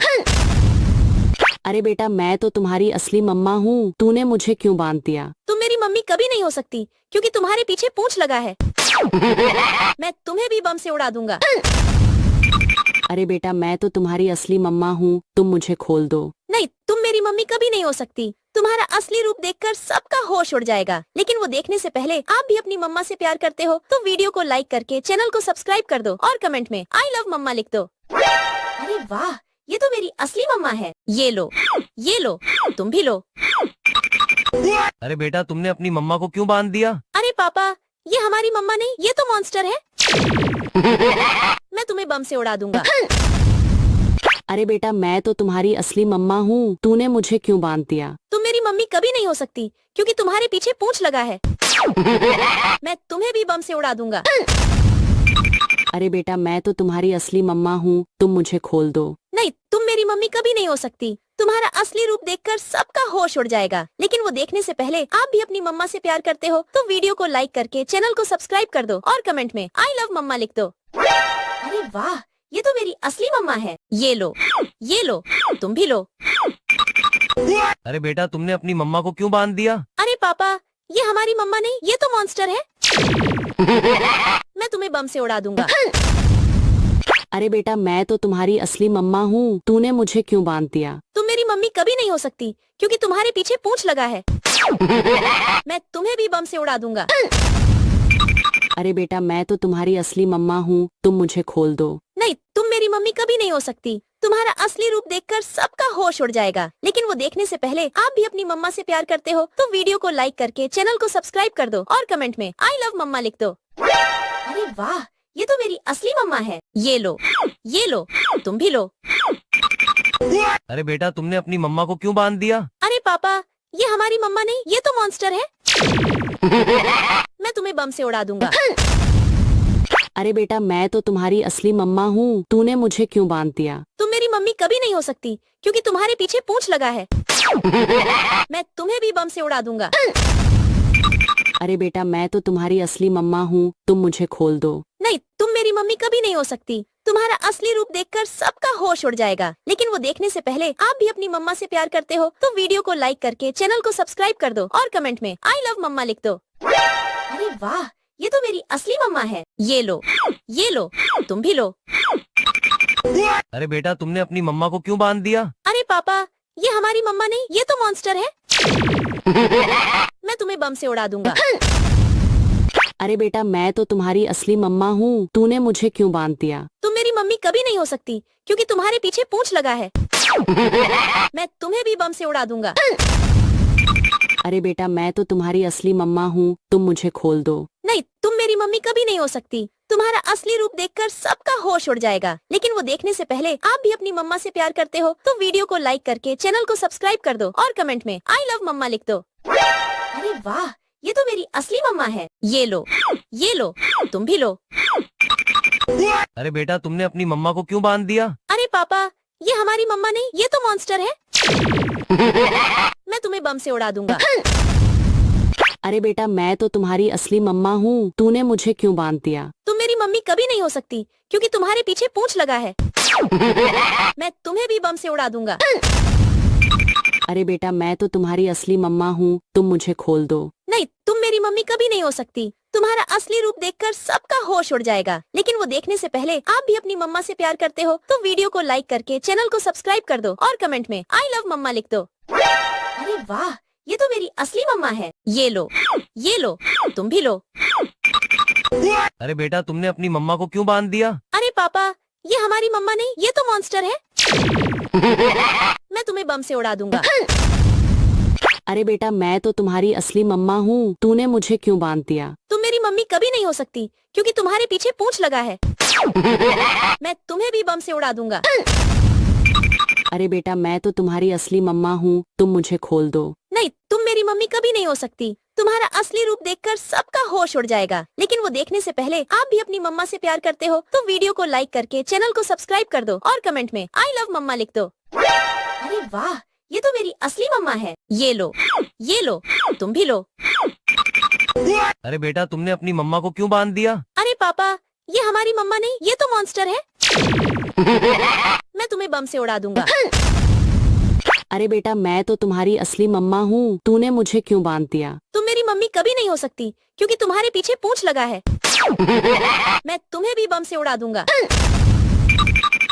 अरे बेटा मैं तो तुम्हारी असली मम्मा हूँ, तूने मुझे क्यों बांध दिया? तुम मेरी मम्मी कभी नहीं हो सकती क्योंकि तुम्हारे पीछे पूंछ लगा है। मैं तुम्हें भी बम से उड़ा दूंगा। अरे बेटा मैं तो तुम्हारी असली मम्मा हूँ, तुम मुझे खोल दो। नहीं, तुम मेरी मम्मी कभी नहीं हो सकती। तुम्हारा असली रूप देखकर सबका होश उड़ जाएगा। लेकिन वो देखने से पहले आप भी अपनी मम्मा से प्यार करते हो तो वीडियो को लाइक करके चैनल को सब्सक्राइब कर दो और कमेंट में आई लव मम्मा लिख दो। अरे वाह, ये तो मेरी असली मम्मा है। ये लो, तुम भी लो। अरे बेटा तुमने अपनी मम्मा को क्यों बांध दिया? अरे पापा, ये हमारी मम्मा नहीं, ये तो मॉन्स्टर है। मैं तुम्हें बम से उड़ा दूंगा। अरे बेटा मैं तो तुम्हारी असली मम्मा हूँ, तूने मुझे क्यों बांध दिया? तुम मेरी मम्मी कभी नहीं हो सकती क्योंकि तुम्हारे पीछे पूंछ लगा है। मैं तुम्हें भी बम से उड़ा दूंगा। अरे बेटा मैं तो तुम्हारी असली मम्मा हूँ, तुम मुझे खोल दो। नहीं, तुम मेरी मम्मी कभी नहीं हो सकती। तुम्हारा असली रूप देखकर सबका होश उड़ जाएगा। लेकिन वो देखने से पहले आप भी अपनी मम्मा से प्यार करते हो तो वीडियो को लाइक करके चैनल को सब्सक्राइब कर दो और कमेंट में आई लव मम्मा लिख दो। अरे वाह, ये तो मेरी असली मम्मा है। ये लो, तुम भी लो। अरे बेटा तुमने अपनी मम्मा को क्यों बांध दिया? अरे पापा, ये हमारी मम्मा नहीं, ये तो मॉन्स्टर है। मैं तुम्हें बम से उड़ा दूंगा। अरे बेटा मैं तो तुम्हारी असली मम्मा हूँ, तूने मुझे क्यों बांध दिया? तुम मेरी मम्मी कभी नहीं हो सकती क्योंकि तुम्हारे पीछे पूंछ लगा है। मैं तुम्हें भी बम से उड़ा दूंगा। अरे बेटा मैं तो तुम्हारी असली मम्मा हूँ, तुम मुझे खोल दो। नहीं, तुम मेरी मम्मी कभी नहीं हो सकती। तुम्हारा असली रूप देखकर सबका होश उड़ जाएगा। लेकिन वो देखने से पहले आप भी अपनी मम्मा से प्यार करते हो तो वीडियो को लाइक करके चैनल को सब्सक्राइब कर दो और कमेंट में आई लव मम्मा लिख दो। अरे वाह, ये तो मेरी असली मम्मा है। ये लो, तुम भी लो। अरे बेटा तुमने अपनी मम्मा को क्यों बांध दिया? अरे पापा, ये हमारी मम्मा नहीं, ये तो मॉन्स्टर है। मैं तुम्हें बम से उड़ा दूंगा। अरे बेटा मैं तो तुम्हारी असली मम्मा हूँ, तूने मुझे क्यों बांध दिया? तुम मेरी मम्मी कभी नहीं हो सकती क्योंकि तुम्हारे पीछे पूंछ लगा है। मैं तुम्हें भी बम से उड़ा दूंगा। अरे बेटा मैं तो तुम्हारी असली मम्मा हूँ, तुम मुझे खोल दो। नहीं, तुम मेरी मम्मी कभी नहीं हो सकती। तुम्हारा असली रूप देखकर सबका होश उड़ जाएगा, लेकिन वो देखने से पहले आप भी अपनी मम्मा से प्यार करते हो तो वीडियो को लाइक करके चैनल को सब्सक्राइब कर दो और कमेंट में आई लव मम्मा लिख दो। अरे वाह, ये तो मेरी असली मम्मा है। ये लो, तुम भी लो। अरे बेटा तुमने अपनी मम्मा को क्यों बांध दिया? अरे पापा, ये हमारी मम्मा नहीं, ये तो मॉन्स्टर है। मैं तुम्हें बम से उड़ा दूंगा। अरे बेटा मैं तो तुम्हारी असली मम्मा हूँ, तूने मुझे क्यों बांध दिया? तुम मेरी मम्मी कभी नहीं हो सकती क्योंकि तुम्हारे पीछे पूंछ लगा है। मैं तुम्हें भी बम से उड़ा दूंगा। अरे बेटा मैं तो तुम्हारी असली मम्मा हूँ, तुम मुझे खोल दो। नहीं, तुम मेरी मम्मी कभी नहीं हो सकती। तुम्हारा असली रूप देखकर सबका होश उड़ जाएगा, लेकिन वो देखने से पहले आप भी अपनी मम्मा से प्यार करते हो तो वीडियो को लाइक करके चैनल को सब्सक्राइब कर दो और कमेंट में आई लव मम्मा लिख दो। अरे वाह, ये तो मेरी असली मम्मा है। ये लो, तुम भी लो। अरे बेटा तुमने अपनी मम्मा को क्यों बांध दिया? अरे पापा, ये हमारी मम्मा नहीं, ये तो मॉन्स्टर है। मैं तुम्हें बम से उड़ा दूंगा। अरे बेटा मैं तो तुम्हारी असली मम्मा हूँ, तूने मुझे क्यों बांध दिया? तुम मेरी मम्मी कभी नहीं हो सकती क्योंकि तुम्हारे पीछे पूंछ लगा है। मैं तुम्हें भी बम से उड़ा दूंगा। अरे बेटा मैं तो तुम्हारी असली मम्मा हूँ, तुम मुझे खोल दो। नहीं, तुम मेरी मम्मी कभी नहीं हो सकती। तुम्हारा असली रूप देखकर सबका होश उड़ जाएगा, लेकिन वो देखने से पहले आप भी अपनी मम्मा से प्यार करते हो तो वीडियो को लाइक करके चैनल को सब्सक्राइब कर दो और कमेंट में आई लव मम्मा लिख दो। अरे वाह, ये तो मेरी असली मम्मा है। ये लो, तुम भी लो। अरे बेटा तुमने अपनी मम्मा को क्यों बांध दिया? अरे पापा, ये हमारी मम्मा नहीं, ये तो मॉन्स्टर है। मैं तुम्हें बम से उड़ा दूंगा। अरे बेटा मैं तो तुम्हारी असली मम्मा हूँ, तूने मुझे क्यों बांध दिया? तुम मेरी मम्मी कभी नहीं हो सकती क्योंकि तुम्हारे पीछे पूंछ लगा है। मैं तुम्हें भी बम से उड़ा दूंगा। अरे बेटा मैं तो तुम्हारी असली मम्मा हूँ, तुम मुझे खोल दो। नहीं, तुम मेरी मम्मी कभी नहीं हो सकती। तुम्हारा असली रूप देखकर सबका होश उड़ जाएगा, लेकिन वो देखने से पहले आप भी अपनी मम्मा से प्यार करते हो तो वीडियो को लाइक करके चैनल को सब्सक्राइब कर दो और कमेंट में आई लव मम्मा लिख दो। अरे वाह, ये तो मेरी असली मम्मा है। ये लो, तुम भी लो। अरे बेटा तुमने अपनी मम्मा को क्यों बांध दिया? अरे पापा, ये हमारी मम्मा नहीं, ये तो मॉन्स्टर है। मैं तुम्हें बम से उड़ा दूंगा। अरे बेटा मैं तो तुम्हारी असली मम्मा हूँ, तूने मुझे क्यों बांध दिया? तुम मेरी मम्मी कभी नहीं हो सकती क्योंकि तुम्हारे पीछे पूंछ लगा है। मैं तुम्हें भी बम से उड़ा दूंगा।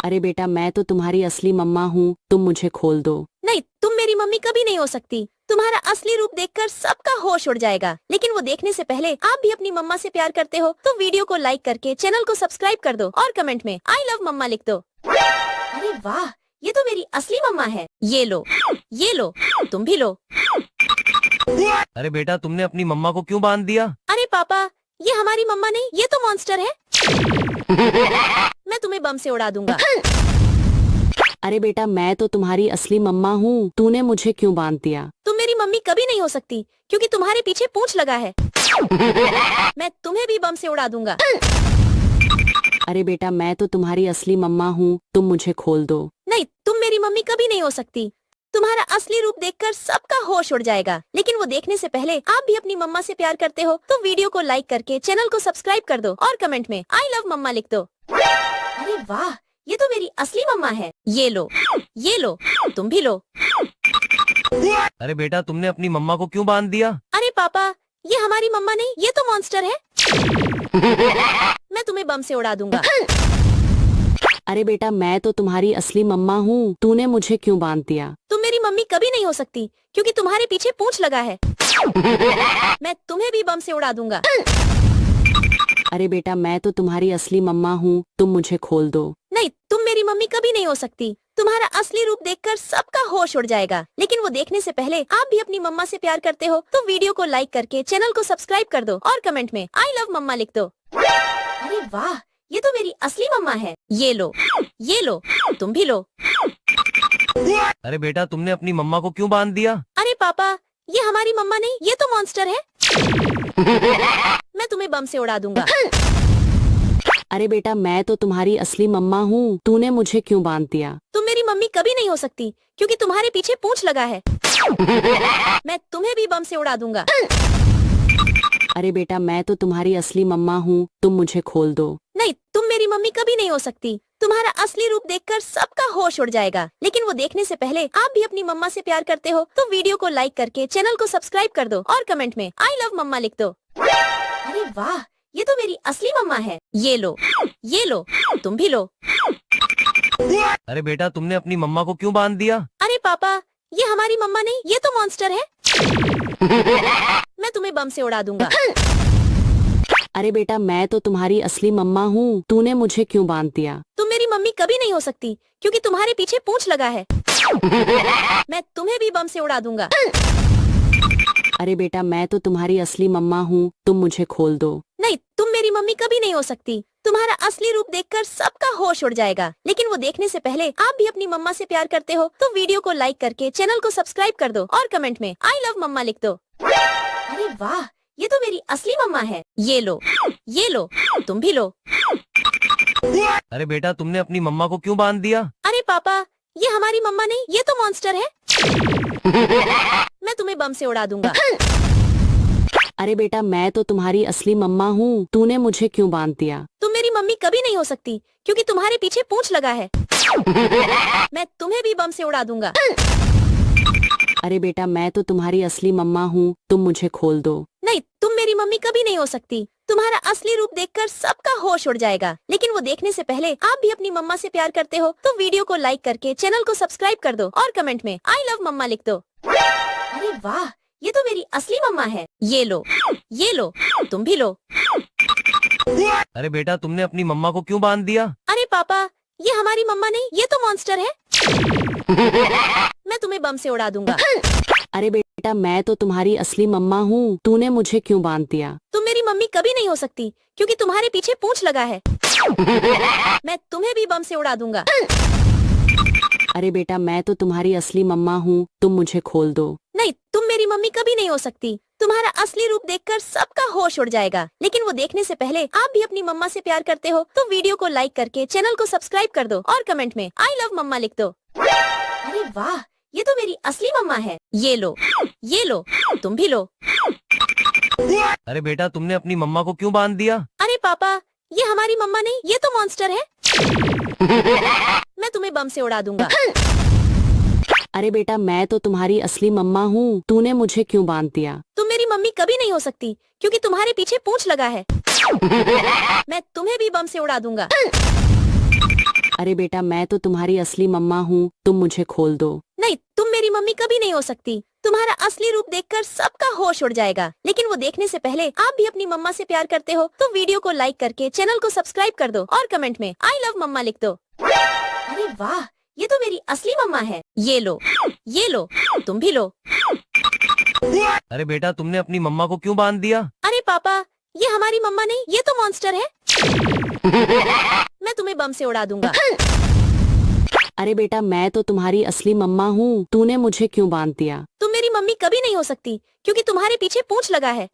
अरे बेटा मैं तो तुम्हारी असली मम्मा हूँ, तुम मुझे खोल दो। नहीं, तुम मेरी मम्मी कभी नहीं हो सकती। तुम्हारा असली रूप देखकर सबका होश उड़ जाएगा, लेकिन वो देखने से पहले आप भी अपनी मम्मा से प्यार करते हो तो वीडियो को लाइक करके चैनल को सब्सक्राइब कर दो और कमेंट में आई लव मम्मा लिख दो। अरे वाह, ये तो मेरी असली मम्मा है। ये लो, तुम भी लो। अरे बेटा तुमने अपनी मम्मा को क्यों बांध दिया? अरे पापा, ये हमारी मम्मा नहीं, ये तो मॉन्स्टर है। मैं तुम्हें बम से उड़ा दूंगा। अरे बेटा मैं तो तुम्हारी असली मम्मा हूँ, तूने मुझे क्यों बांध दिया? तुम मेरी मम्मी कभी नहीं हो सकती क्योंकि तुम्हारे पीछे पूंछ लगा है। मैं तुम्हें भी बम से उड़ा दूंगा। अरे बेटा मैं तो तुम्हारी असली मम्मा हूँ, तुम मुझे खोल दो। नहीं, तुम मेरी मम्मी कभी नहीं हो सकती। तुम्हारा असली रूप देखकर सबका होश उड़ जाएगा, लेकिन वो देखने से पहले आप भी अपनी मम्मा से प्यार करते हो तो वीडियो को लाइक करके चैनल को सब्सक्राइब कर दो और कमेंट में आई लव मम्मा लिख दो। अरे वाह, ये तो मेरी असली मम्मा है। ये लो, तुम भी लो। अरे बेटा तुमने अपनी मम्मा को क्यों बांध दिया? अरे पापा, ये हमारी मम्मा नहीं, ये तो मॉन्स्टर है। मैं तुम्हें बम से उड़ा दूंगा। अरे बेटा मैं तो तुम्हारी असली मम्मा हूँ, तूने मुझे क्यों बांध दिया? तुम मेरी मम्मी कभी नहीं हो सकती क्योंकि तुम्हारे पीछे पूंछ लगा है। मैं तुम्हें भी बम से उड़ा दूंगा। अरे बेटा मैं तो तुम्हारी असली मम्मा हूँ, तुम मुझे खोल दो। नहीं, तुम मेरी मम्मी कभी नहीं हो सकती। तुम्हारा असली रूप देखकर सबका होश उड़ जाएगा, लेकिन वो देखने से पहले आप भी अपनी मम्मा से प्यार करते हो तो वीडियो को लाइक करके चैनल को सब्सक्राइब कर दो और कमेंट में आई लव मम्मा लिख दो। अरे वाह, ये तो मेरी असली मम्मा है। ये लो, तुम भी लो। अरे बेटा तुमने अपनी मम्मा को क्यों बांध दिया? अरे पापा, ये हमारी मम्मा नहीं, ये तो मॉन्स्टर है। मैं तुम्हें बम से उड़ा दूंगा। अरे बेटा मैं तो तुम्हारी असली मम्मा हूँ, तूने मुझे क्यों बांध दिया? तुम मेरी मम्मी कभी नहीं हो सकती क्योंकि तुम्हारे पीछे पूंछ लगा है। मैं तुम्हें भी बम से उड़ा दूंगा। अरे बेटा मैं तो तुम्हारी असली मम्मा हूँ, तुम मुझे खोल दो। नहीं, तुम मेरी मम्मी कभी नहीं हो सकती। तुम्हारा असली रूप देखकर सबका होश उड़ जाएगा। लेकिन वो देखने से पहले आप भी अपनी मम्मा से प्यार करते हो तो वीडियो को लाइक करके चैनल को सब्सक्राइब कर दो और कमेंट में आई लव मम्मा लिख दो। अरे वाह, ये तो मेरी असली मम्मा है। ये लो, तुम भी लो। अरे बेटा तुमने अपनी मम्मा को क्यों बांध दिया? अरे पापा, ये हमारी मम्मा नहीं, ये तो मॉन्स्टर है। मैं तुम्हें बम से उड़ा दूंगा। अरे बेटा मैं तो तुम्हारी असली मम्मा हूँ, तूने मुझे क्यों बांध दिया? तुम मेरी मम्मी कभी नहीं हो सकती क्योंकि तुम्हारे पीछे पूंछ लगा है। मैं तुम्हें भी बम से उड़ा दूंगा। अरे बेटा मैं तो तुम्हारी असली मम्मा हूँ, तुम मुझे खोल दो। नहीं, तुम मेरी मम्मी कभी नहीं हो सकती। तुम्हारा असली रूप देखकर सबका होश उड़ जाएगा। लेकिन वो देखने से पहले आप भी अपनी मम्मा से प्यार करते हो तो वीडियो को लाइक करके चैनल को सब्सक्राइब कर दो और कमेंट में आई लव मम्मा लिख दो। अरे वाह, ये तो मेरी असली मम्मा है। ये लो, तुम भी लो। अरे बेटा तुमने अपनी मम्मा को क्यों बांध दिया? अरे पापा, ये हमारी मम्मा नहीं, ये तो मॉन्स्टर है। मैं तुम्हें बम से उड़ा दूंगा। अरे बेटा मैं तो तुम्हारी असली मम्मा हूँ, तूने मुझे क्यों बांध दिया? तुम मेरी मम्मी कभी नहीं हो सकती क्योंकि तुम्हारे पीछे पूंछ लगा है। मैं तुम्हें भी बम से उड़ा दूंगा। अरे बेटा मैं तो तुम्हारी असली मम्मा हूँ, तुम मुझे खोल दो। नहीं, तुम मेरी मम्मी कभी नहीं हो सकती। तुम्हारा असली रूप देखकर सबका होश उड़ जाएगा। लेकिन वो देखने से पहले आप भी अपनी मम्मा से प्यार करते हो तो वीडियो को लाइक करके चैनल को सब्सक्राइब कर दो और कमेंट में आई लव मम्मा लिख दो। अरे वाह, ये तो मेरी असली मम्मा है। ये लो, तुम भी लो। अरे बेटा तुमने अपनी मम्मा को क्यों बांध दिया? अरे पापा, ये हमारी मम्मा नहीं, ये तो मॉन्स्टर है। मैं तुम्हें बम से उड़ा दूंगा। अरे बेटा मैं तो तुम्हारी असली मम्मा हूँ, तूने मुझे क्यों बांध दिया? तुम मेरी मम्मी कभी नहीं हो सकती क्योंकि तुम्हारे पीछे पूंछ लगा है। मैं तुम्हें भी बम से उड़ा दूंगा। अरे बेटा मैं तो तुम्हारी असली मम्मा हूँ, तुम मुझे खोल दो। नहीं, तुम मेरी मम्मी कभी नहीं हो सकती। तुम्हारा असली रूप देखकर सबका होश उड़ जाएगा। लेकिन वो देखने से पहले आप भी अपनी मम्मा से प्यार करते हो तो वीडियो को लाइक करके चैनल को सब्सक्राइब कर दो और कमेंट में आई लव मम्मा लिख दो। अरे वाह, ये तो मेरी असली मम्मा है। ये लो, तुम भी लो। अरे बेटा तुमने अपनी मम्मा को क्यों बांध दिया? अरे पापा, ये हमारी मम्मा नहीं, ये तो मॉन्स्टर है। मैं तुम्हें बम से उड़ा दूंगा। अरे बेटा मैं तो तुम्हारी असली मम्मा हूँ, तूने मुझे क्यों बांध दिया? तुम मेरी मम्मी कभी नहीं हो सकती क्योंकि तुम्हारे पीछे पूंछ लगा है। मैं तुम्हें भी बम से उड़ा दूंगा। अरे बेटा मैं तो तुम्हारी असली मम्मा हूँ, तुम मुझे खोल दो। नहीं, तुम मेरी मम्मी कभी नहीं हो सकती। तुम्हारा असली रूप देखकर सबका होश उड़ जाएगा। लेकिन वो देखने से पहले आप भी अपनी मम्मा से प्यार करते हो तो वीडियो को लाइक करके चैनल को सब्सक्राइब कर दो और कमेंट में आई लव मम्मा लिख दो। अरे वाह, ये तो मेरी असली मम्मा है। ये लो, तुम भी लो। अरे बेटा तुमने अपनी मम्मा को क्यों बांध दिया? अरे पापा, ये हमारी मम्मा नहीं, ये तो मॉन्स्टर है। मैं तुम्हें बम से उड़ा दूंगा। अरे बेटा मैं तो तुम्हारी असली मम्मा हूँ, तूने मुझे क्यों बांध दिया? तुम मेरी मम्मी कभी नहीं हो सकती क्योंकि तुम्हारे पीछे पूंछ लगा है।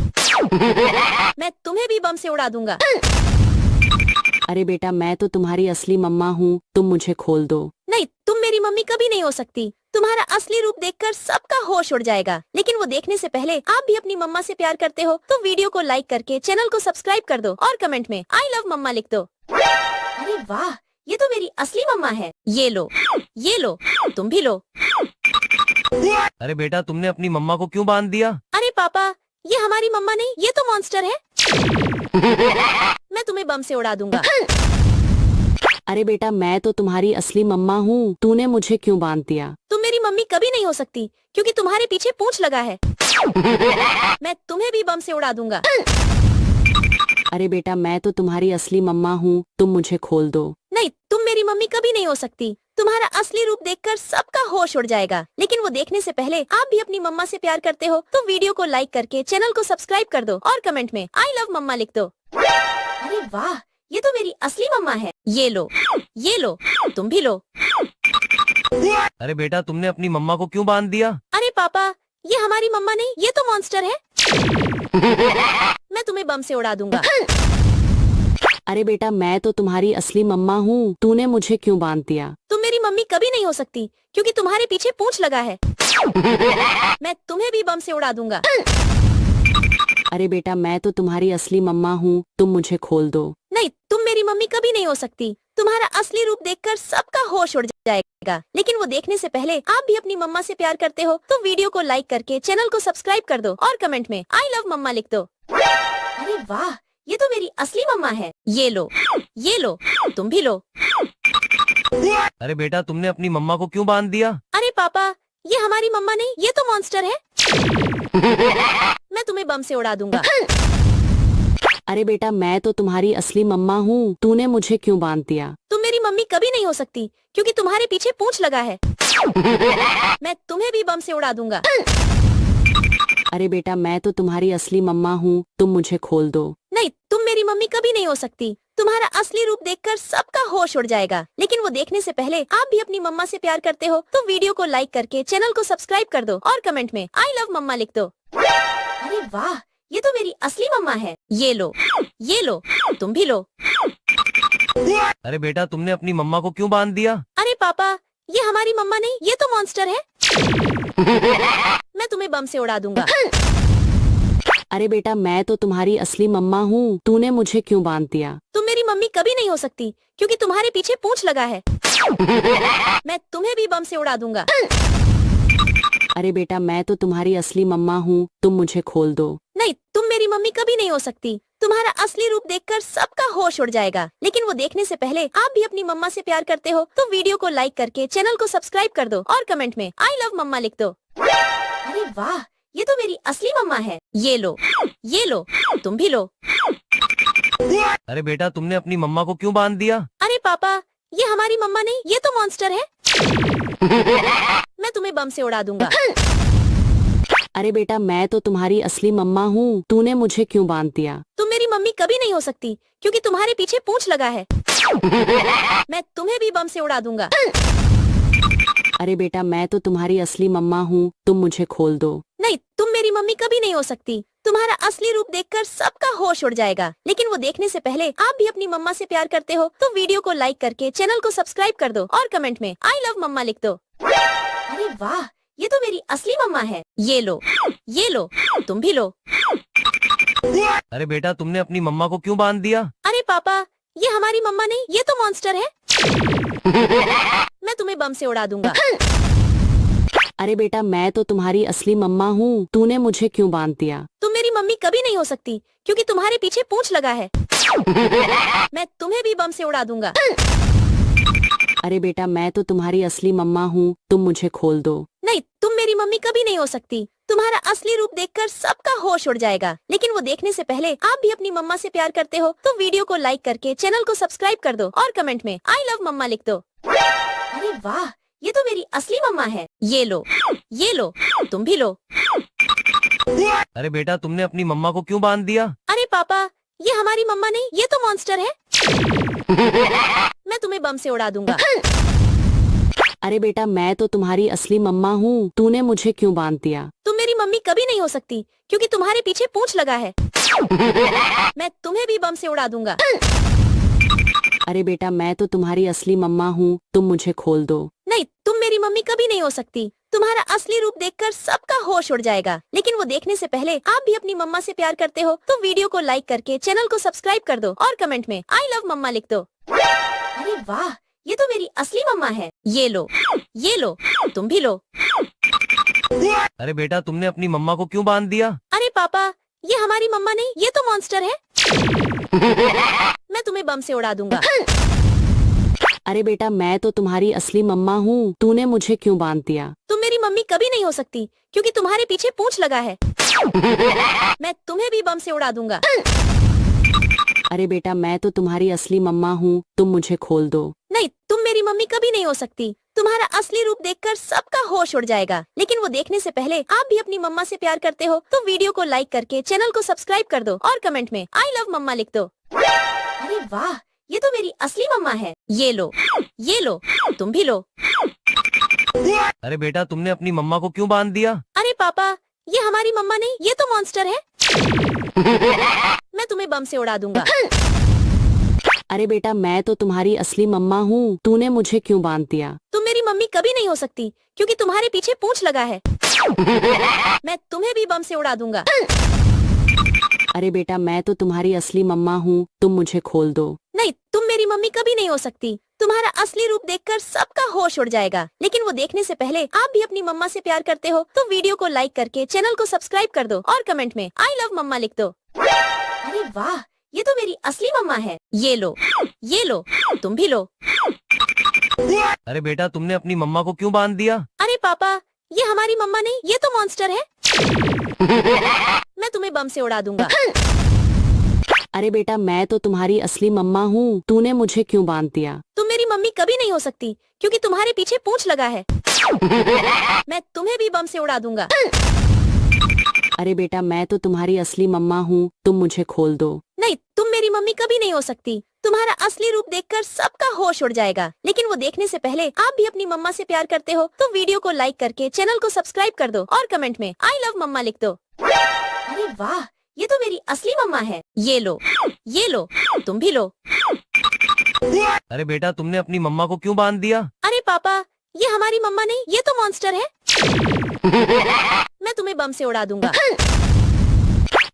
मैं तुम्हें भी बम से उड़ा दूंगा। अरे बेटा मैं तो तुम्हारी असली मम्मा हूँ, तुम मुझे खोल दो। नहीं, तुम मेरी मम्मी कभी नहीं हो सकती। तुम्हारा असली रूप देखकर सबका होश उड़ जाएगा। लेकिन वो देखने से पहले आप भी अपनी मम्मा से प्यार करते हो तो वीडियो को लाइक करके चैनल को सब्सक्राइब कर दो और कमेंट में आई लव मम्मा लिख दो। अरे वाह, ये तो मेरी असली मम्मा है। ये लो, तुम भी लो। अरे बेटा तुमने अपनी मम्मा को क्यों बांध दिया? अरे पापा, ये हमारी मम्मा नहीं, ये तो मॉन्स्टर है। मैं तुम्हें बम से उड़ा दूंगा। अरे बेटा मैं तो तुम्हारी असली मम्मा हूँ, तूने मुझे क्यों बांध दिया? तुम मेरी मम्मी कभी नहीं हो सकती क्योंकि तुम्हारे पीछे पूंछ लगा है। मैं तुम्हें भी बम से उड़ा दूंगा। अरे बेटा मैं तो तुम्हारी असली मम्मा हूँ, तुम मुझे खोल दो। नहीं, तुम मेरी मम्मी कभी नहीं हो सकती। तुम्हारा असली रूप देखकर सबका होश उड़ जाएगा। लेकिन वो देखने से पहले आप भी अपनी मम्मा से प्यार करते हो तो वीडियो को लाइक करके चैनल को सब्सक्राइब कर दो और कमेंट में आई लव मम्मा लिख दो। अरे वाह, ये तो मेरी असली मम्मा है। ये लो, तुम भी लो। अरे बेटा तुमने अपनी मम्मा को क्यों बांध दिया? अरे पापा, ये हमारी मम्मा नहीं, ये तो मॉन्स्टर है। मैं तुम्हें बम से उड़ा दूंगा। अरे बेटा मैं तो तुम्हारी असली मम्मा हूँ, तूने मुझे क्यों बांध दिया? तुम मेरी मम्मी कभी नहीं हो सकती क्योंकि तुम्हारे पीछे पूंछ लगा है। मैं तुम्हें भी बम से उड़ा दूंगा। अरे बेटा मैं तो तुम्हारी असली मम्मा हूँ, तुम मुझे खोल दो। नहीं, तुम मेरी मम्मी कभी नहीं हो सकती। तुम्हारा असली रूप देखकर सबका होश उड़ जाएगा। लेकिन वो देखने से पहले आप भी अपनी मम्मा से प्यार करते हो तो वीडियो को लाइक करके चैनल को सब्सक्राइब कर दो और कमेंट में आई लव मम्मा लिख दो। अरे वाह, ये तो मेरी असली मम्मा है। ये लो, तुम भी लो। अरे बेटा तुमने अपनी मम्मा को क्यों बांध दिया? अरे पापा, ये हमारी मम्मा नहीं, ये तो मॉन्स्टर है। मैं तुम्हें बम से उड़ा दूंगा। अरे बेटा मैं तो तुम्हारी असली मम्मा हूँ, तूने मुझे क्यों बांध दिया? तुम मेरी मम्मी कभी नहीं हो सकती क्योंकि तुम्हारे पीछे पूंछ लगा है। मैं तुम्हें भी बम से उड़ा दूंगा। अरे बेटा मैं तो तुम्हारी असली मम्मा हूँ, तुम मुझे खोल दो। नहीं, तुम मेरी मम्मी कभी नहीं हो सकती। तुम्हारा असली रूप देखकर सबका होश उड़ जाएगा। लेकिन वो देखने से पहले आप भी अपनी मम्मा से प्यार करते हो तो वीडियो को लाइक करके चैनल को सब्सक्राइब कर दो और कमेंट में आई लव मम्मा लिख दो। अरे वाह, ये तो मेरी असली मम्मा है। ये लो, तुम भी लो। अरे बेटा तुमने अपनी मम्मा को क्यों बांध दिया? अरे पापा, ये हमारी मम्मा नहीं, ये तो मॉन्स्टर है। मैं तुम्हें बम से उड़ा दूंगा। अरे बेटा मैं तो तुम्हारी असली मम्मा हूँ, तूने मुझे क्यों बांध दिया? तुम मेरी मम्मी कभी नहीं हो सकती क्योंकि तुम्हारे पीछे पूंछ लगा है। मैं तुम्हें भी बम से उड़ा दूंगा। अरे बेटा मैं तो तुम्हारी असली मम्मा हूँ, तुम मुझे खोल दो। नहीं, तुम मेरी मम्मी कभी नहीं हो सकती। तुम्हारा असली रूप देखकर सबका होश उड़ जाएगा। लेकिन वो देखने से पहले आप भी अपनी मम्मा से प्यार करते हो तो वीडियो को लाइक करके चैनल को सब्सक्राइब कर दो और कमेंट में आई लव मम्मा लिख दो। अरे वाह, ये तो मेरी असली मम्मा है। ये लो, तुम भी लो। अरे बेटा तुमने अपनी मम्मा को क्यों बांध दिया? अरे पापा, ये हमारी मम्मा नहीं, ये तो मॉन्स्टर है। मैं तुम्हें बम से उड़ा दूंगा। अरे बेटा मैं तो तुम्हारी असली मम्मा हूँ, तूने मुझे क्यों बांध दिया? तुम मेरी मम्मी कभी नहीं हो सकती क्योंकि तुम्हारे पीछे पूंछ लगा है। मैं तुम्हें भी बम से उड़ा दूंगा। अरे बेटा मैं तो तुम्हारी असली मम्मा हूँ, तुम मुझे खोल दो। नहीं, तुम मेरी मम्मी कभी नहीं हो सकती। तुम्हारा असली रूप देखकर सबका होश उड़ जाएगा। लेकिन वो देखने से पहले आप भी अपनी मम्मा से प्यार करते हो तो वीडियो को लाइक करके चैनल को सब्सक्राइब कर दो और कमेंट में आई लव मम्मा लिख दो। अरे वाह, ये तो मेरी असली मम्मा है। ये लो, तुम भी लो। अरे बेटा तुमने अपनी मम्मा को क्यों बांध दिया? अरे पापा, ये हमारी मम्मा नहीं, ये तो मॉन्स्टर है। मैं तुम्हें बम से उड़ा दूंगा। अरे बेटा मैं तो तुम्हारी असली मम्मा हूँ, तूने मुझे क्यों बांध दिया? तुम मेरी मम्मी कभी नहीं हो सकती क्योंकि तुम्हारे पीछे पूंछ लगा है। मैं तुम्हें भी बम से उड़ा दूंगा। अरे बेटा मैं तो तुम्हारी असली मम्मा हूँ, तुम मुझे खोल दो। नहीं, तुम मेरी मम्मी कभी नहीं हो सकती। तुम्हारा असली रूप देखकर सबका होश उड़ जाएगा। लेकिन वो देखने से पहले आप भी अपनी मम्मा से प्यार करते हो तो वीडियो को लाइक करके चैनल को सब्सक्राइब कर दो और कमेंट में आई लव मम्मा लिख दो। अरे वाह, ये तो मेरी असली मम्मा है। ये लो, तुम भी लो। अरे बेटा तुमने अपनी मम्मा को क्यों बांध दिया? अरे पापा, ये हमारी मम्मा नहीं, ये तो मॉन्स्टर है। मैं तुम्हें बम से उड़ा दूंगा। अरे बेटा मैं तो तुम्हारी असली मम्मा हूँ, तूने मुझे क्यों बांध दिया? तुम मेरी मम्मी कभी नहीं हो सकती क्योंकि तुम्हारे पीछे पूंछ लगा है। मैं तुम्हें भी बम से उड़ा दूंगा। अरे बेटा मैं तो तुम्हारी असली मम्मा हूँ, तुम मुझे खोल दो। नहीं, तुम मेरी मम्मी कभी नहीं हो सकती। तुम्हारा असली रूप देखकर सबका होश उड़ जाएगा। लेकिन वो देखने से पहले आप भी अपनी मम्मा से प्यार करते हो तो वीडियो को लाइक करके चैनल को सब्सक्राइब कर दो और कमेंट में आई लव मम्मा लिख दो। अरे वाह, ये तो मेरी असली मम्मा है। ये लो, तुम भी लो। अरे बेटा तुमने अपनी मम्मा को क्यों बांध दिया? अरे पापा, ये हमारी मम्मा नहीं, ये तो मॉन्स्टर है। मैं तुम्हें बम से उड़ा दूंगा। अरे बेटा मैं तो तुम्हारी असली मम्मा हूँ, तूने मुझे क्यों बांध दिया? तुम मेरी मम्मी कभी नहीं हो सकती क्योंकि तुम्हारे पीछे पूंछ लगा है। मैं तुम्हें भी बम से उड़ा दूंगा। अरे बेटा मैं तो तुम्हारी असली मम्मा हूँ, तुम मुझे खोल दो। नहीं, तुम मेरी मम्मी कभी नहीं हो सकती। तुम्हारा असली रूप देखकर सबका होश उड़ जाएगा। लेकिन वो देखने से पहले आप भी अपनी मम्मा से प्यार करते हो तो वीडियो को लाइक करके चैनल को सब्सक्राइब कर दो और कमेंट में आई लव मम्मा लिख दो। अरे वाह, ये तो मेरी असली मम्मा है। ये लो, तुम भी लो। अरे बेटा तुमने अपनी मम्मा को क्यों बांध दिया? अरे पापा, ये हमारी मम्मा नहीं, ये तो मॉन्स्टर है। मैं तुम्हें बम से उड़ा दूंगा। अरे बेटा मैं तो तुम्हारी असली मम्मा हूँ, तूने मुझे क्यों बांध दिया? तुम मेरी मम्मी कभी नहीं हो सकती क्योंकि तुम्हारे पीछे पूंछ लगा है। मैं तुम्हें भी बम से उड़ा दूंगा। अरे बेटा मैं तो तुम्हारी असली मम्मा हूँ, तुम मुझे खोल दो। नहीं, तुम मेरी मम्मी कभी नहीं हो सकती। तुम्हारा असली रूप देखकर सबका होश उड़ जाएगा, लेकिन वो देखने से पहले आप भी अपनी मम्मा से प्यार करते हो तो वीडियो को लाइक करके चैनल को सब्सक्राइब कर दो और कमेंट में आई लव मम्मा लिख दो। अरे वाह, ये तो मेरी असली मम्मा है। ये लो, तुम भी लो। अरे बेटा तुमने अपनी मम्मा को क्यों बांध दिया? अरे पापा, ये हमारी मम्मा नहीं, ये तो मॉन्स्टर है। मैं तुम्हें बम से उड़ा दूंगा। अरे बेटा मैं तो तुम्हारी असली मम्मा हूँ, तूने मुझे क्यों बांध दिया? तुम मेरी मम्मी कभी नहीं हो सकती क्योंकि तुम्हारे पीछे पूंछ लगा है। मैं तुम्हें भी बम से उड़ा दूंगा। अरे बेटा मैं तो तुम्हारी असली मम्मा हूँ, तुम मुझे खोल दो। नहीं, तुम मेरी मम्मी कभी नहीं हो सकती। तुम्हारा असली रूप देखकर सबका होश उड़ जाएगा, लेकिन वो देखने से पहले आप भी अपनी मम्मा से प्यार करते हो तो वीडियो को लाइक करके चैनल को सब्सक्राइब कर दो और कमेंट में आई लव मम्मा लिख दो। अरे वाह, ये तो मेरी असली मम्मा है। ये लो, तुम भी लो। अरे बेटा तुमने अपनी मम्मा को क्यों बांध दिया? अरे पापा, ये हमारी मम्मा नहीं, ये तो मॉन्स्टर है। मैं तुम्हें बम से उड़ा दूंगा।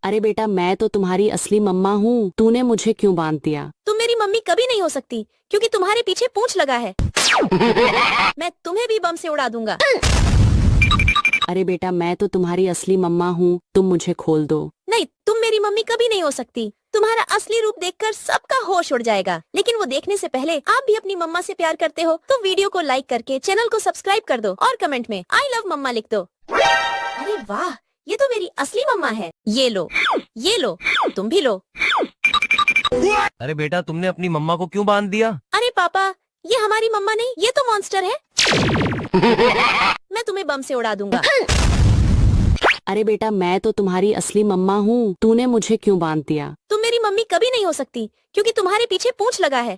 अरे बेटा मैं तो तुम्हारी असली मम्मा हूँ, तूने मुझे क्यों बांध दिया? तुम मेरी मम्मी कभी नहीं हो सकती क्योंकि तुम्हारे पीछे पूंछ लगा है। मैं तुम्हें भी बम से उड़ा दूंगा। अरे बेटा मैं तो तुम्हारी असली मम्मा हूँ, तुम मुझे खोल दो। नहीं, तुम मेरी मम्मी कभी नहीं हो सकती। तुम्हारा असली रूप देखकर सबका होश उड़ जाएगा, लेकिन वो देखने से पहले आप भी अपनी मम्मा से प्यार करते हो तो वीडियो को लाइक करके चैनल को सब्सक्राइब कर दो और कमेंट में आई लव मम्मा लिख दो। अरे वाह, ये तो मेरी असली मम्मा है। ये लो, तुम भी लो। अरे बेटा तुमने अपनी मम्मा को क्यों बांध दिया? अरे पापा, ये हमारी मम्मा नहीं, ये तो मॉन्स्टर है। मैं तुम्हें बम से उड़ा दूंगा। अरे बेटा मैं तो तुम्हारी असली मम्मा हूँ, तूने मुझे क्यों बांध दिया? तुम मेरी मम्मी कभी नहीं हो सकती क्योंकि तुम्हारे पीछे पूंछ लगा है।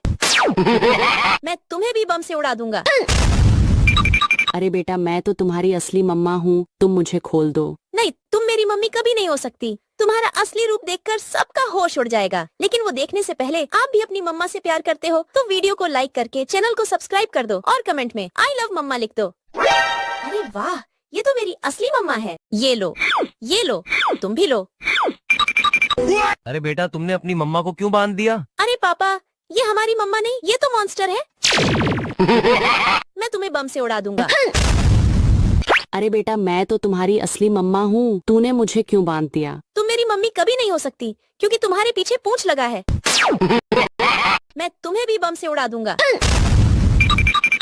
मैं तुम्हें भी बम से उड़ा दूंगा। अरे बेटा मैं तो तुम्हारी असली मम्मा हूँ, तुम मुझे खोल दो। नहीं, तुम मेरी मम्मी कभी नहीं हो सकती। तुम्हारा असली रूप देखकर सबका होश उड़ जाएगा, लेकिन वो देखने से पहले आप भी अपनी मम्मा से प्यार करते हो तो वीडियो को लाइक करके चैनल को सब्सक्राइब कर दो और कमेंट में आई लव मम्मा लिख दो। अरे वाह, ये तो मेरी असली मम्मा है। ये लो, तुम भी लो। अरे बेटा तुमने अपनी मम्मा को क्यों बांध दिया? अरे पापा, ये हमारी मम्मा नहीं, ये तो मॉन्स्टर है। मैं तुम्हें बम से उड़ा दूंगा। अरे बेटा मैं तो तुम्हारी असली मम्मा हूँ, तूने मुझे क्यों बांध दिया? तुम मेरी मम्मी कभी नहीं हो सकती क्योंकि तुम्हारे पीछे पूंछ लगा है। मैं तुम्हें भी बम से उड़ा दूंगा।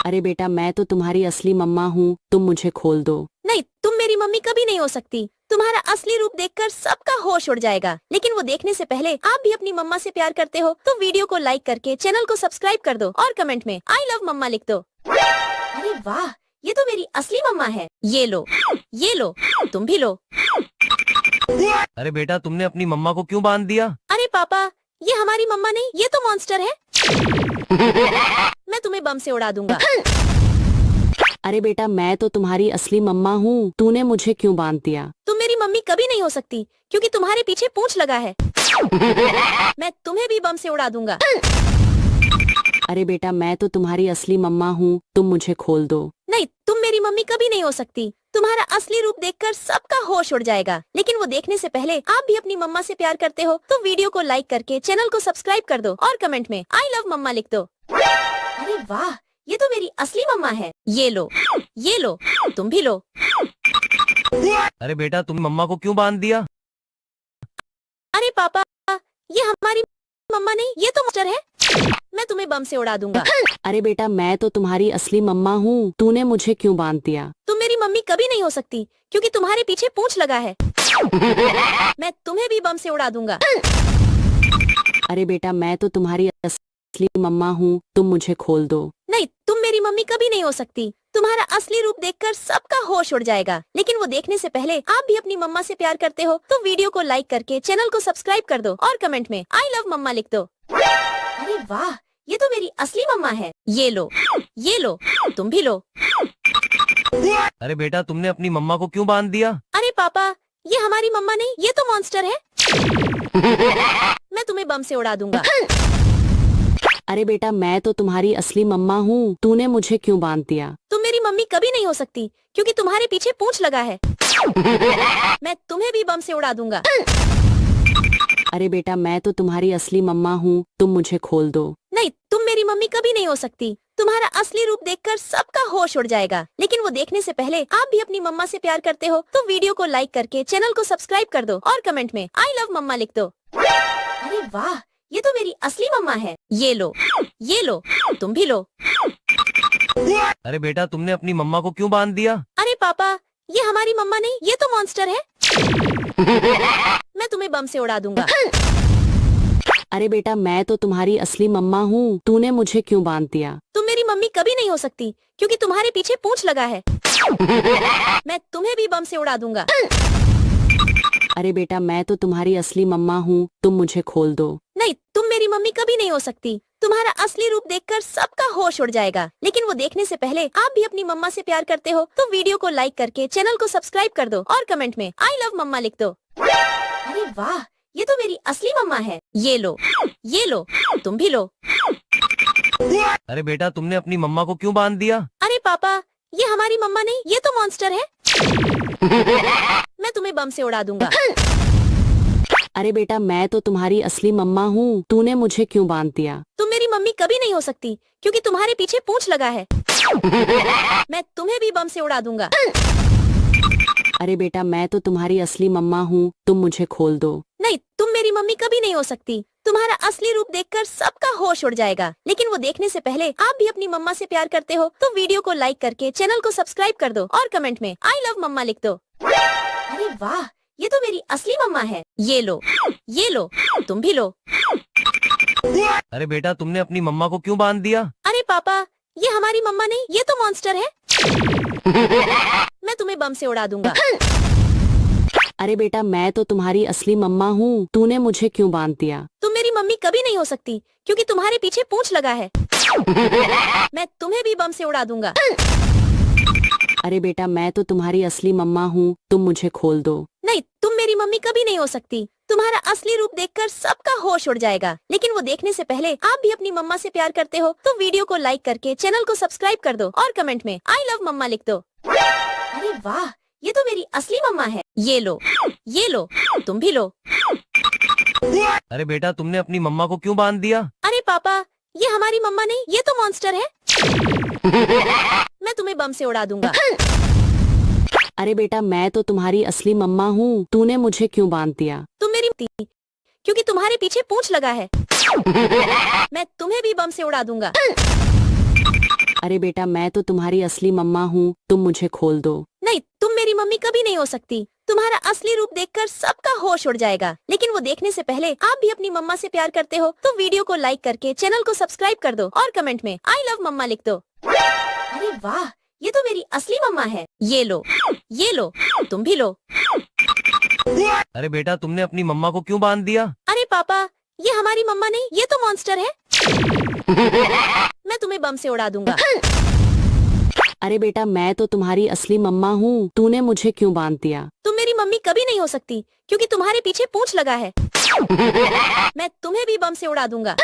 अरे बेटा मैं तो तुम्हारी असली मम्मा हूँ, तुम मुझे खोल दो। नहीं, तुम मेरी मम्मी कभी नहीं हो सकती। तुम्हारा असली रूप देखकर सबका होश उड़ जाएगा, लेकिन वो देखने से पहले आप भी अपनी मम्मा से प्यार करते हो तो वीडियो को लाइक करके चैनल को सब्सक्राइब कर दो और कमेंट में आई लव मम्मा लिख दो। अरे वाह, ये तो मेरी असली मम्मा है। ये लो, तुम भी लो। अरे बेटा तुमने अपनी मम्मा को क्यों बांध दिया? अरे पापा, ये हमारी मम्मा नहीं, ये तो मॉन्स्टर है। मैं तुम्हें बम से उड़ा दूंगा। अरे बेटा मैं तो तुम्हारी असली मम्मा हूँ, तूने मुझे क्यों बांध दिया? तुम मेरी मम्मी कभी नहीं हो सकती क्योंकि तुम्हारे पीछे पूंछ लगा है। मैं तुम्हें भी बम से उड़ा दूंगा। अरे बेटा मैं तो तुम्हारी असली मम्मा हूँ, तुम मुझे खोल दो। नहीं, तुम मेरी मम्मी कभी नहीं हो सकती। तुम्हारा असली रूप देखकर सबका होश उड़ जाएगा, लेकिन वो देखने से पहले आप भी अपनी मम्मा से प्यार करते हो तो वीडियो को लाइक करके चैनल को सब्सक्राइब कर दो और कमेंट में आई लव मम्मा लिख दो। अरे वाह, ये तो मेरी असली मम्मा है। ये लो, तुम भी लो। अरे बेटा तुम मम्मा को क्यों बांध दिया? अरे पापा, ये हमारी मम्मा नहीं, ये तो मॉन्स्टर है। मैं तुम्हें बम से उड़ा दूंगा। अरे बेटा मैं तो तुम्हारी असली मम्मा हूँ, तूने मुझे क्यों बांध दिया? तुम मेरी मम्मी कभी नहीं हो सकती क्योंकि तुम्हारे पीछे पूंछ लगा है। मैं तुम्हें भी बम से उड़ा दूंगा। अरे बेटा मैं तो तुम्हारी असली मम्मा हूँ, तुम मुझे खोल दो। नहीं, तुम मेरी मम्मी कभी नहीं हो सकती। तुम्हारा असली रूप देखकर सबका होश उड़ जाएगा, लेकिन वो देखने से पहले आप भी अपनी मम्मा से प्यार करते हो तो वीडियो को लाइक करके चैनल को सब्सक्राइब कर दो और कमेंट में आई लव मम्मा लिख दो। अरे वाह, ये तो मेरी असली मम्मा है। ये लो, तुम भी लो। अरे बेटा तुमने अपनी मम्मा को क्यों बांध दिया? अरे पापा, ये हमारी मम्मा नहीं, ये तो मॉन्स्टर है। मैं तुम्हें बम से उड़ा दूंगा। अरे बेटा मैं तो तुम्हारी असली मम्मा हूँ, तूने मुझे क्यों बांध दिया? तुम मेरी मम्मी कभी नहीं हो सकती क्योंकि तुम्हारे पीछे पूंछ लगा है। मैं तुम्हें भी बम से उड़ा दूंगा। अरे बेटा मैं तो तुम्हारी असली मम्मा हूँ, तुम मुझे खोल दो। नहीं, तुम मेरी मम्मी कभी नहीं हो सकती। तुम्हारा असली रूप देखकर सबका होश उड़ जाएगा, लेकिन वो देखने से पहले आप भी अपनी मम्मा से प्यार करते हो तो वीडियो को लाइक करके चैनल को सब्सक्राइब कर दो और कमेंट में आई लव मम्मा लिख दो। अरे वाह, ये तो मेरी असली मम्मा है। ये लो, तुम भी लो। अरे बेटा तुमने अपनी मम्मा को क्यों बांध दिया? अरे पापा, ये हमारी मम्मा नहीं, ये तो मॉन्स्टर है। मैं तुम्हें बम से उड़ा दूंगा। अरे बेटा मैं तो तुम्हारी असली मम्मा हूँ, तूने मुझे क्यों बांध दिया? तुम मेरी मम्मी कभी नहीं हो सकती क्योंकि तुम्हारे पीछे पूंछ लगा है। मैं तुम्हें भी बम से उड़ा दूंगा। अरे बेटा मैं तो तुम्हारी असली मम्मा हूँ, तुम मुझे खोल दो। नहीं, तुम मेरी मम्मी कभी नहीं हो सकती। तुम्हारा असली रूप देखकर सबका होश उड़ जाएगा, लेकिन वो देखने से पहले आप भी अपनी मम्मा से प्यार करते हो तो वीडियो को लाइक करके चैनल को सब्सक्राइब कर दो और कमेंट में आई लव मम्मा लिख दो। अरे वाह, ये तो मेरी असली मम्मा है। ये लो, तुम भी लो। अरे बेटा तुमने अपनी मम्मा को क्यों बांध दिया? अरे पापा, ये हमारी मम्मा नहीं, ये तो मॉन्स्टर है। मैं तुम्हें बम से उड़ा दूंगा। अरे बेटा मैं तो तुम्हारी असली मम्मा हूँ, तूने मुझे क्यों बांध दिया? तुम मेरी मम्मी कभी नहीं हो सकती क्योंकि तुम्हारे पीछे पूंछ लगा है। मैं तुम्हें भी बम से उड़ा दूंगा। अरे बेटा मैं तो तुम्हारी असली मम्मा हूँ, तुम मुझे खोल दो। नहीं, तुम मेरी मम्मी कभी नहीं हो सकती। तुम्हारा असली रूप देखकर सबका होश उड़ जाएगा, लेकिन वो देखने से पहले आप भी अपनी मम्मा से प्यार करते हो तो वीडियो को लाइक करके चैनल को सब्सक्राइब कर दो और कमेंट में आई लव मम्मा लिख दो। अरे वाह, ये तो मेरी असली मम्मा है। ये लो, तुम भी लो। अरे बेटा तुमने अपनी मम्मा को क्यों बांध दिया? अरे पापा, ये हमारी मम्मा नहीं, ये तो मॉन्स्टर है। मैं तुम्हें बम से उड़ा दूंगा। अरे बेटा मैं तो तुम्हारी असली मम्मा हूँ, तूने मुझे क्यों बांध दिया? तुम मेरी मम्मी कभी नहीं हो सकती क्योंकि तुम्हारे पीछे पूंछ लगा है। मैं तुम्हें भी बम से उड़ा दूंगा। अरे बेटा मैं तो तुम्हारी असली मम्मा हूँ, तुम मुझे खोल दो। नहीं, तुम मेरी मम्मी कभी नहीं हो सकती। तुम्हारा असली रूप देखकर सबका होश उड़ जाएगा, लेकिन वो देखने से पहले आप भी अपनी मम्मा से प्यार करते हो तो वीडियो को लाइक करके चैनल को सब्सक्राइब कर दो और कमेंट में आई लव मम्मा लिख दो। अरे वाह, ये तो मेरी असली मम्मा है। ये लो, तुम भी लो। अरे बेटा तुमने अपनी मम्मा को क्यों बांध दिया? अरे पापा, ये हमारी मम्मा नहीं, ये तो मॉन्स्टर है। मैं तुम्हें बम से उड़ा दूंगा। अरे बेटा मैं तो तुम्हारी असली मम्मा हूँ, तूने मुझे क्यों बांध दिया? तुम मेरी क्योंकि तुम्हारे पीछे पूंछ लगा है। मैं तुम्हें भी बम से उड़ा दूंगा। अरे बेटा मैं तो तुम्हारी असली मम्मा हूँ, तुम मुझे खोल दो। नहीं, तुम मेरी मम्मी कभी नहीं हो सकती। तुम्हारा असली रूप देखकर सबका होश उड़ जाएगा, लेकिन वो देखने से पहले आप भी अपनी मम्मा से प्यार करते हो तो वीडियो को लाइक करके चैनल को सब्सक्राइब कर दो और कमेंट में आई लव मम्मा लिख दो। अरे वाह, ये तो मेरी असली मम्मा है। ये लो, तुम भी लो। अरे बेटा तुमने अपनी मम्मा को क्यों बांध दिया? अरे पापा, ये हमारी मम्मा नहीं, ये तो मॉन्स्टर है। मैं तुम्हें बम से उड़ा दूंगा। अरे बेटा मैं तो तुम्हारी असली मम्मा हूँ, तूने मुझे क्यों बांध दिया? तुम मेरी मम्मी कभी नहीं हो सकती क्योंकि तुम्हारे पीछे पूंछ लगा है। मैं तुम्हें भी बम से उड़ा दूंगा।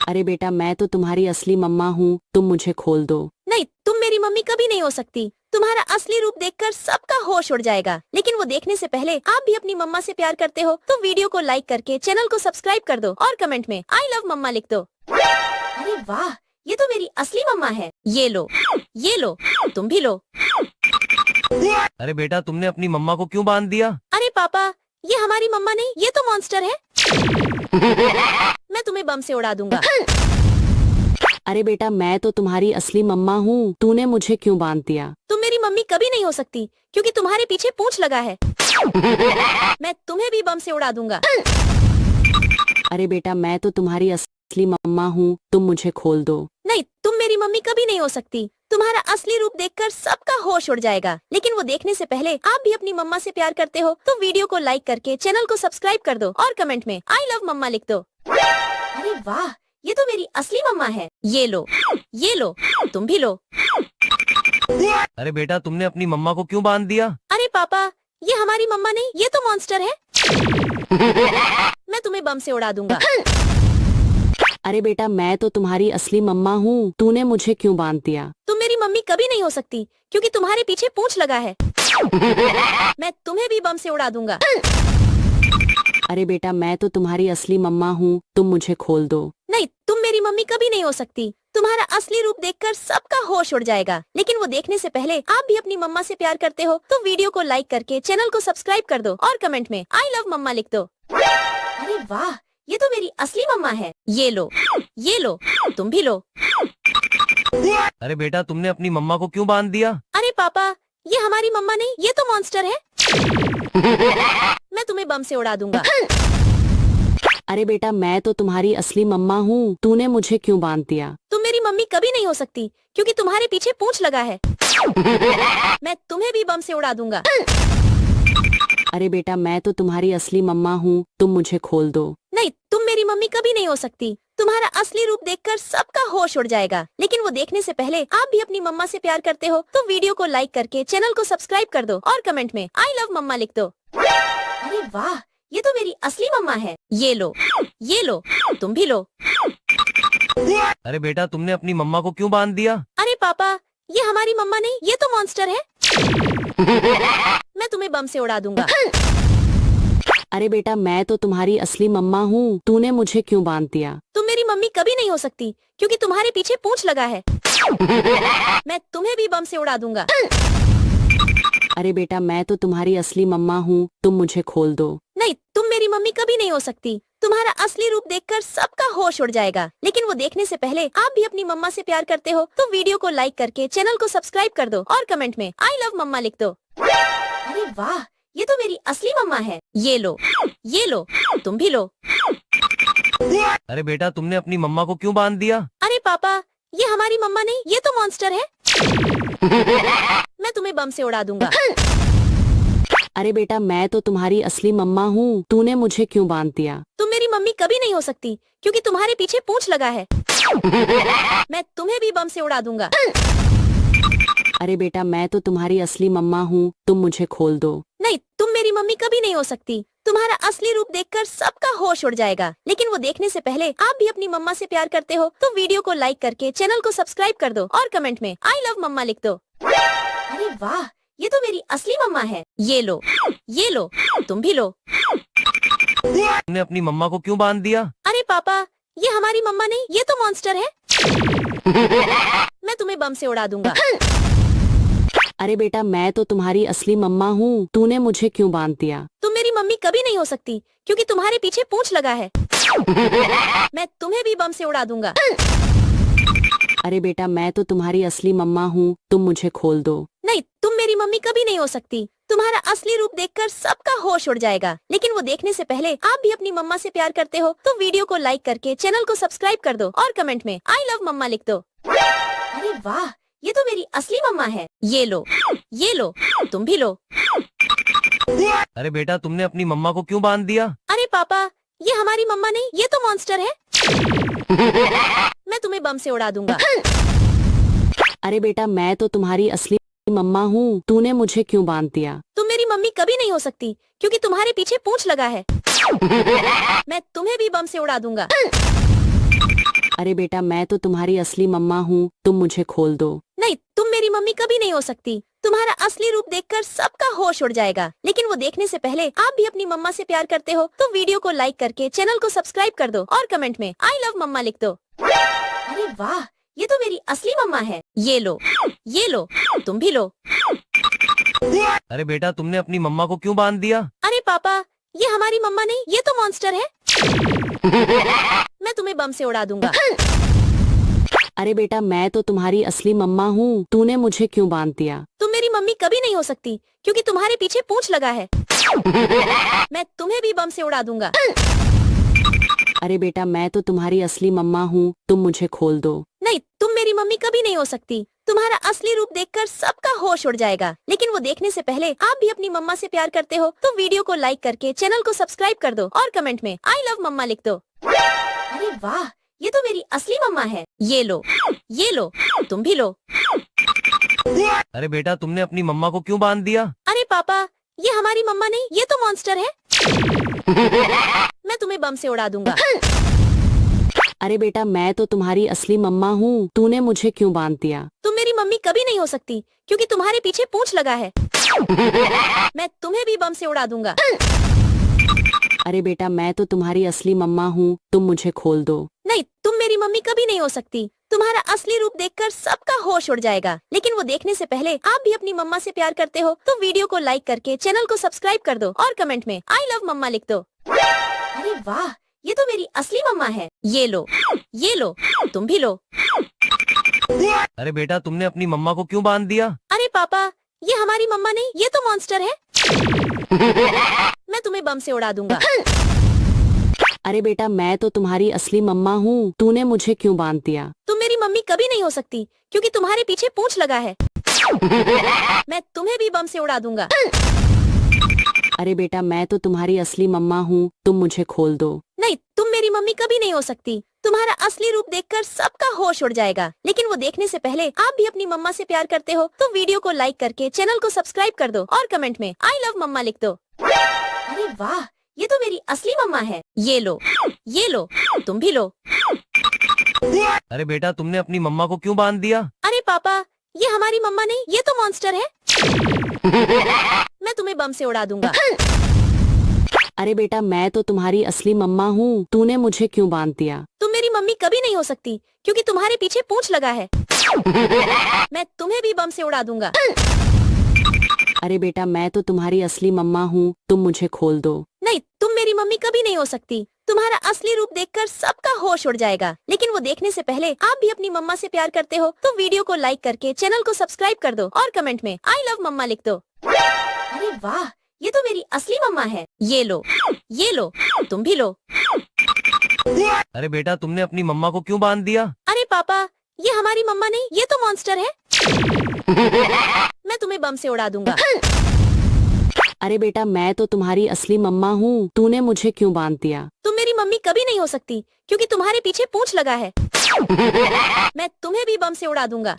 अरे बेटा मैं तो तुम्हारी असली मम्मा हूँ, तुम मुझे खोल दो। नहीं, तुम मेरी मम्मी कभी नहीं हो सकती। तुम्हारा असली रूप देखकर सबका होश उड़ जाएगा, लेकिन वो देखने से पहले आप भी अपनी मम्मा से प्यार करते हो तो वीडियो को लाइक करके चैनल को सब्सक्राइब कर दो और कमेंट में आई लव मम्मा लिख दो। अरे वाह, ये तो मेरी असली मम्मा है। ये लो, तुम भी लो। अरे बेटा तुमने अपनी मम्मा को क्यों बांध दिया? अरे पापा, ये हमारी मम्मा नहीं, ये तो मॉन्स्टर है। मैं तुम्हें बम से उड़ा दूंगा। अरे बेटा मैं तो तुम्हारी असली मम्मा हूँ, तूने मुझे क्यों बांध दिया? तुम मेरी मम्मी कभी नहीं हो सकती क्योंकि तुम्हारे पीछे पूंछ लगा है। मैं तुम्हें भी बम से उड़ा दूंगा। अरे बेटा मैं तो तुम्हारी असली मम्मा हूँ, तुम मुझे खोल दो। नहीं, तुम मेरी मम्मी कभी नहीं हो सकती। तुम्हारा असली रूप देखकर सबका होश उड़ जाएगा, लेकिन वो देखने से पहले आप भी अपनी मम्मा से प्यार करते हो तो वीडियो को लाइक करके चैनल को सब्सक्राइब कर दो और कमेंट में आई लव मम्मा लिख दो। अरे वाह, ये तो मेरी असली मम्मा है। ये लो, तुम भी लो। अरे बेटा तुमने अपनी मम्मा को क्यों बांध दिया? अरे पापा, ये हमारी मम्मा नहीं, ये तो मॉन्स्टर है। मैं तुम्हें बम से उड़ा दूंगा। अरे बेटा मैं तो तुम्हारी असली मम्मा हूँ, तूने मुझे क्यों बांध दिया? तुम मेरी मम्मी कभी नहीं हो सकती क्योंकि तुम्हारे पीछे पूंछ लगा है। मैं तुम्हें भी बम से उड़ा दूंगा। अरे बेटा मैं तो तुम्हारी असली मम्मा हूँ, तुम मुझे खोल दो। नहीं, तुम मेरी मम्मी कभी नहीं हो सकती। तुम्हारा असली रूप देखकर सबका होश उड़ जाएगा। लेकिन वो देखने से पहले आप भी अपनी मम्मा से प्यार करते हो तो वीडियो को लाइक करके चैनल को सब्सक्राइब कर दो और कमेंट में आई लव मम्मा लिख दो। अरे वाह, ये तो मेरी असली मम्मा है। ये लो, तुम भी लो। अरे बेटा तुमने अपनी मम्मा को क्यों बांध दिया? अरे पापा, ये हमारी मम्मा नहीं, ये तो मॉन्स्टर है। मैं तुम्हें बम से उड़ा दूंगा। अरे बेटा मैं तो तुम्हारी असली मम्मा हूँ, तूने मुझे क्यों बांध दिया? तुम मेरी मम्मी कभी नहीं हो सकती क्योंकि तुम्हारे पीछे पूंछ लगा है। मैं तुम्हें भी बम से उड़ा दूंगा। अरे बेटा मैं तो तुम्हारी असली मम्मा हूँ, तुम मुझे खोल दो। नहीं, तुम मेरी मम्मी कभी नहीं हो सकती। तुम्हारा असली रूप देखकर सबका होश उड़ जाएगा। लेकिन वो देखने से पहले आप भी अपनी मम्मा से प्यार करते हो तो वीडियो को लाइक करके चैनल को सब्सक्राइब कर दो और कमेंट में आई लव मम्मा लिख दो। अरे वाह, ये तो मेरी असली मम्मा है। ये लो, तुम भी लो। अरे बेटा तुमने अपनी मम्मा को क्यों बांध दिया? अरे पापा, ये हमारी मम्मा नहीं, ये तो मॉन्स्टर है। मैं तुम्हें बम से उड़ा दूंगा। अरे बेटा मैं तो तुम्हारी असली मम्मा हूँ, तूने मुझे क्यों बांध दिया? तुम मेरी मम्मी कभी नहीं हो सकती क्योंकि तुम्हारे पीछे पूंछ लगा है। मैं तुम्हें भी बम से उड़ा दूंगा। अरे बेटा मैं तो तुम्हारी असली मम्मा हूँ, तुम मुझे खोल दो। नहीं, तुम मेरी मम्मी कभी नहीं हो सकती। तुम्हारा असली रूप देखकर सबका होश उड़ जाएगा। लेकिन वो देखने से पहले आप भी अपनी मम्मा से प्यार करते हो तो वीडियो को लाइक करके चैनल को सब्सक्राइब कर दो और कमेंट में आई लव मम्मा लिख दो। अरे वाह, ये तो मेरी असली मम्मा है। ये लो, तुम भी लो। अरे बेटा तुमने अपनी मम्मा को क्यों बांध दिया? अरे पापा, ये हमारी मम्मा नहीं, ये तो मॉन्स्टर है। मैं तुम्हें बम से उड़ा दूंगा। अरे बेटा मैं तो तुम्हारी असली मम्मा हूँ, तूने मुझे क्यों बांध दिया? तुम मेरी मम्मी कभी नहीं हो सकती क्योंकि तुम्हारे पीछे पूंछ लगा है। मैं तुम्हें भी बम से उड़ा दूंगा। अरे बेटा मैं तो तुम्हारी असली मम्मा हूँ, तुम मुझे खोल दो। नहीं, तुम मेरी मम्मी कभी नहीं हो सकती। तुम्हारा असली रूप देखकर सबका होश उड़ जाएगा। लेकिन वो देखने से पहले आप भी अपनी मम्मा से प्यार करते हो तो वीडियो को लाइक करके चैनल को सब्सक्राइब कर दो और कमेंट में आई लव मम्मा लिख दो। अरे वाह, ये तो मेरी असली मम्मा है। ये लो, तुम भी लो। तुमने अपनी मम्मा को क्यों बांध दिया? अरे पापा, ये हमारी मम्मा नहीं, ये तो मॉन्स्टर है। मैं तुम्हें बम से उड़ा दूंगा। अरे बेटा मैं तो तुम्हारी असली मम्मा हूँ, तूने मुझे क्यों बांध दिया? तुम मेरी मम्मी कभी नहीं हो सकती क्योंकि तुम्हारे पीछे पूंछ लगा है। मैं तुम्हें भी बम से उड़ा दूंगा। अरे बेटा मैं तो तुम्हारी असली मम्मा हूँ, तुम मुझे खोल दो। नहीं, तुम मेरी मम्मी कभी नहीं हो सकती। तुम्हारा असली रूप देखकर सबका होश उड़ जाएगा। लेकिन वो देखने से पहले आप भी अपनी मम्मा से प्यार करते हो तो वीडियो को लाइक करके चैनल को सब्सक्राइब कर दो और कमेंट में आई लव मम्मा लिख दो। अरे वाह, ये तो मेरी असली मम्मा है। ये लो, तुम भी लो। अरे बेटा तुमने अपनी मम्मा को क्यों बांध दिया? अरे पापा, ये हमारी मम्मा नहीं, ये तो मॉन्स्टर है। मैं तुम्हें बम से उड़ा दूंगा। अरे बेटा मैं तो तुम्हारी असली मम्मा हूँ, तूने मुझे क्यों बांध दिया? तुम मेरी मम्मी कभी नहीं हो सकती क्योंकि तुम्हारे पीछे पूंछ लगा है। मैं तुम्हें भी बम से उड़ा दूंगा। अरे बेटा मैं तो तुम्हारी असली मम्मा हूँ, तुम मुझे खोल दो। नहीं, तुम मेरी मम्मी कभी नहीं हो सकती। तुम्हारा असली रूप देखकर सबका होश उड़ जाएगा। लेकिन वो देखने से पहले आप भी अपनी मम्मा से प्यार करते हो तो वीडियो को लाइक करके चैनल को सब्सक्राइब कर दो और कमेंट में आई लव मम्मा लिख दो। अरे वाह, ये तो मेरी असली मम्मा है। ये लो, तुम भी लो। अरे बेटा तुमने अपनी मम्मा को क्यों बांध दिया? अरे पापा, ये हमारी मम्मा नहीं, ये तो मॉन्स्टर है। मैं तुम्हें बम से उड़ा दूंगा। अरे बेटा मैं तो तुम्हारी असली मम्मा हूँ, तूने मुझे क्यों बांध दिया? तुम मेरी मम्मी कभी नहीं हो सकती क्योंकि तुम्हारे पीछे पूंछ लगा है। मैं तुम्हें भी बम से उड़ा दूंगा। अरे बेटा मैं तो तुम्हारी असली मम्मा हूँ, तुम मुझे खोल दो। नहीं, तुम मेरी मम्मी कभी नहीं हो सकती। तुम्हारा असली रूप देखकर सबका होश उड़ जाएगा। लेकिन वो देखने से पहले आप भी अपनी मम्मा से प्यार करते हो तो वीडियो को लाइक करके चैनल को सब्सक्राइब कर दो और कमेंट में आई लव मम्मा लिख दो। अरे वाह, ये तो मेरी असली मम्मा है। ये लो, तुम भी लो। अरे बेटा तुमने अपनी मम्मा को क्यों बांध दिया? अरे पापा, ये हमारी मम्मा नहीं, ये तो मॉन्स्टर है। मैं तुम्हें बम से उड़ा दूंगा। अरे बेटा मैं तो तुम्हारी असली मम्मा हूँ, तूने मुझे क्यों बांध दिया? तुम मेरी मम्मी कभी नहीं हो सकती क्योंकि तुम्हारे पीछे पूंछ लगा है। मैं तुम्हें भी बम से उड़ा दूंगा। अरे बेटा मैं तो तुम्हारी असली मम्मा हूँ, तुम मुझे खोल दो। नहीं, तुम मेरी मम्मी कभी नहीं हो सकती। तुम्हारा असली रूप देखकर सबका होश उड़ जाएगा। लेकिन वो देखने से पहले आप भी अपनी मम्मा से प्यार करते हो तो वीडियो को लाइक करके चैनल को सब्सक्राइब कर दो और कमेंट में आई लव मम्मा लिख दो। अरे वाह, ये तो मेरी असली मम्मा है। ये लो, तुम भी लो। अरे बेटा तुमने अपनी मम्मा को क्यों बांध दिया? अरे पापा, ये हमारी मम्मा नहीं, ये तो मॉन्स्टर है। मैं तुम्हें बम से उड़ा दूंगा। अरे बेटा मैं तो तुम्हारी असली मम्मा हूँ, तूने मुझे क्यों बांध दिया? तुम मेरी मम्मी कभी नहीं हो सकती क्योंकि तुम्हारे पीछे पूंछ लगा है। मैं तुम्हें भी बम से उड़ा दूंगा। अरे बेटा मैं तो तुम्हारी असली मम्मा हूँ, तुम मुझे खोल दो। नहीं, तुम मेरी मम्मी कभी नहीं हो सकती। तुम्हारा असली रूप देखकर सबका होश उड़ जाएगा। लेकिन वो देखने से पहले आप भी अपनी मम्मा से प्यार करते हो तो वीडियो को लाइक करके चैनल को सब्सक्राइब कर दो और कमेंट में आई लव मम्मा लिख दो। अरे वाह, ये तो मेरी असली मम्मा है। ये लो, तुम भी लो। अरे बेटा तुमने अपनी मम्मा को क्यों बांध दिया? अरे पापा, ये हमारी मम्मा नहीं, ये तो मॉन्स्टर है। मैं तुम्हें बम से उड़ा दूंगा। अरे बेटा मैं तो तुम्हारी असली मम्मा हूँ, तूने मुझे क्यों बांध दिया? तुम मेरी मम्मी कभी नहीं हो सकती क्योंकि तुम्हारे पीछे पूंछ लगा है। मैं तुम्हें भी बम से उड़ा दूंगा। अरे बेटा मैं तो तुम्हारी असली मम्मा हूँ, तुम मुझे खोल दो। नहीं, तुम मेरी मम्मी कभी नहीं हो सकती। तुम्हारा असली रूप देखकर सबका होश उड़ जाएगा। लेकिन वो देखने से पहले आप भी अपनी मम्मा से प्यार करते हो तो वीडियो को लाइक करके चैनल को सब्सक्राइब कर दो और कमेंट में आई लव मम्मा लिख दो। अरे वाह, ये तो मेरी असली मम्मा है। ये लो, तुम भी लो। अरे बेटा तुमने अपनी मम्मा को क्यों बांध दिया? अरे पापा, ये हमारी मम्मा नहीं, ये तो मॉन्स्टर है। मैं तुम्हें बम से उड़ा दूंगा। अरे बेटा मैं तो तुम्हारी असली मम्मा हूँ, तूने मुझे क्यों बांध दिया? तुम मेरी मम्मी कभी नहीं हो सकती क्योंकि तुम्हारे पीछे पूंछ लगा है। मैं तुम्हें भी बम से उड़ा दूंगा।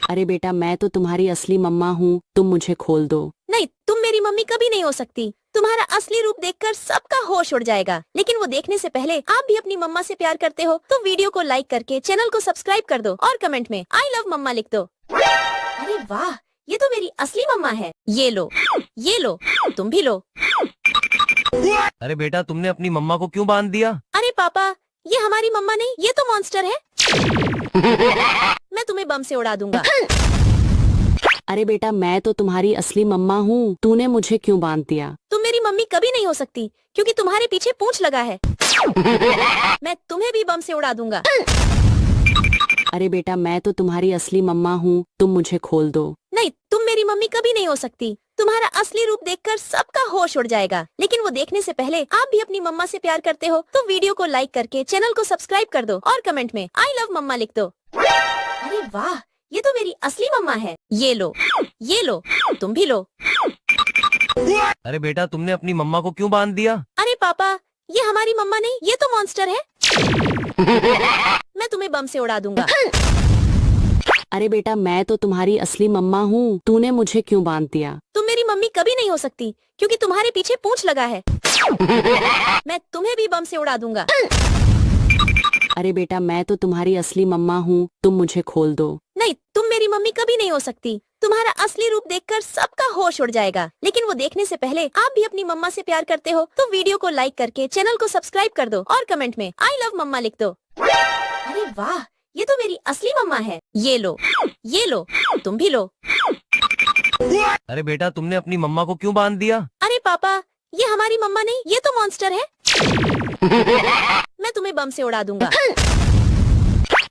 अरे बेटा मैं तो तुम्हारी असली मम्मा हूँ, तुम मुझे खोल दो। नहीं, तुम मेरी मम्मी कभी नहीं हो सकती। तुम्हारा असली रूप देखकर सबका होश उड़ जाएगा। लेकिन वो देखने से पहले आप भी अपनी मम्मा से प्यार करते हो तो वीडियो को लाइक करके चैनल को सब्सक्राइब कर दो और कमेंट में आई लव मम्मा लिख दो। अरे वाह, ये तो मेरी असली मम्मा है। ये लो, तुम भी लो। अरे बेटा तुमने अपनी मम्मा को क्यों बांध दिया? अरे पापा, ये हमारी मम्मा नहीं, ये तो मॉन्स्टर है। मैं तुम्हें बम से उड़ा दूंगा। अरे बेटा मैं तो तुम्हारी असली मम्मा हूँ, तूने मुझे क्यों बांध दिया? तुम मेरी मम्मी कभी नहीं हो सकती क्योंकि तुम्हारे पीछे पूंछ लगा है। मैं तुम्हें भी बम से उड़ा दूंगा। अरे बेटा मैं तो तुम्हारी असली मम्मा हूँ, तुम मुझे खोल दो। नहीं, तुम मेरी मम्मी कभी नहीं हो सकती। तुम्हारा असली रूप देखकर सबका होश उड़ जाएगा। लेकिन वो देखने से पहले आप भी अपनी मम्मा से प्यार करते हो तो वीडियो को लाइक करके चैनल को सब्सक्राइब कर दो और कमेंट में आई लव मम्मा लिख दो। अरे वाह, ये तो मेरी असली मम्मा है। ये लो, तुम भी लो। अरे बेटा तुमने अपनी मम्मा को क्यों बांध दिया? अरे पापा, ये हमारी मम्मा नहीं, ये तो मॉन्स्टर है। मैं तुम्हें बम से उड़ा दूंगा। अरे बेटा मैं तो तुम्हारी असली मम्मा हूँ, तूने मुझे क्यों बांध दिया? तुम मेरी मम्मी कभी नहीं हो सकती क्योंकि तुम्हारे पीछे पूंछ लगा है। मैं तुम्हें भी बम से उड़ा दूंगा। अरे बेटा मैं तो तुम्हारी असली मम्मा हूँ, तुम मुझे खोल दो। नहीं, तुम मेरी मम्मी कभी नहीं हो सकती। तुम्हारा असली रूप देखकर सबका होश उड़ जाएगा। लेकिन वो देखने से पहले आप भी अपनी मम्मा से प्यार करते हो तो वीडियो को लाइक करके चैनल को सब्सक्राइब कर दो और कमेंट में आई लव मम्मा लिख दो। अरे वाह, ये तो मेरी असली मम्मा है। ये लो, तुम भी लो। अरे बेटा तुमने अपनी मम्मा को क्यों बांध दिया? अरे पापा, ये हमारी मम्मा नहीं, ये तो मॉन्स्टर है। मैं तुम्हें बम से उड़ा दूंगा।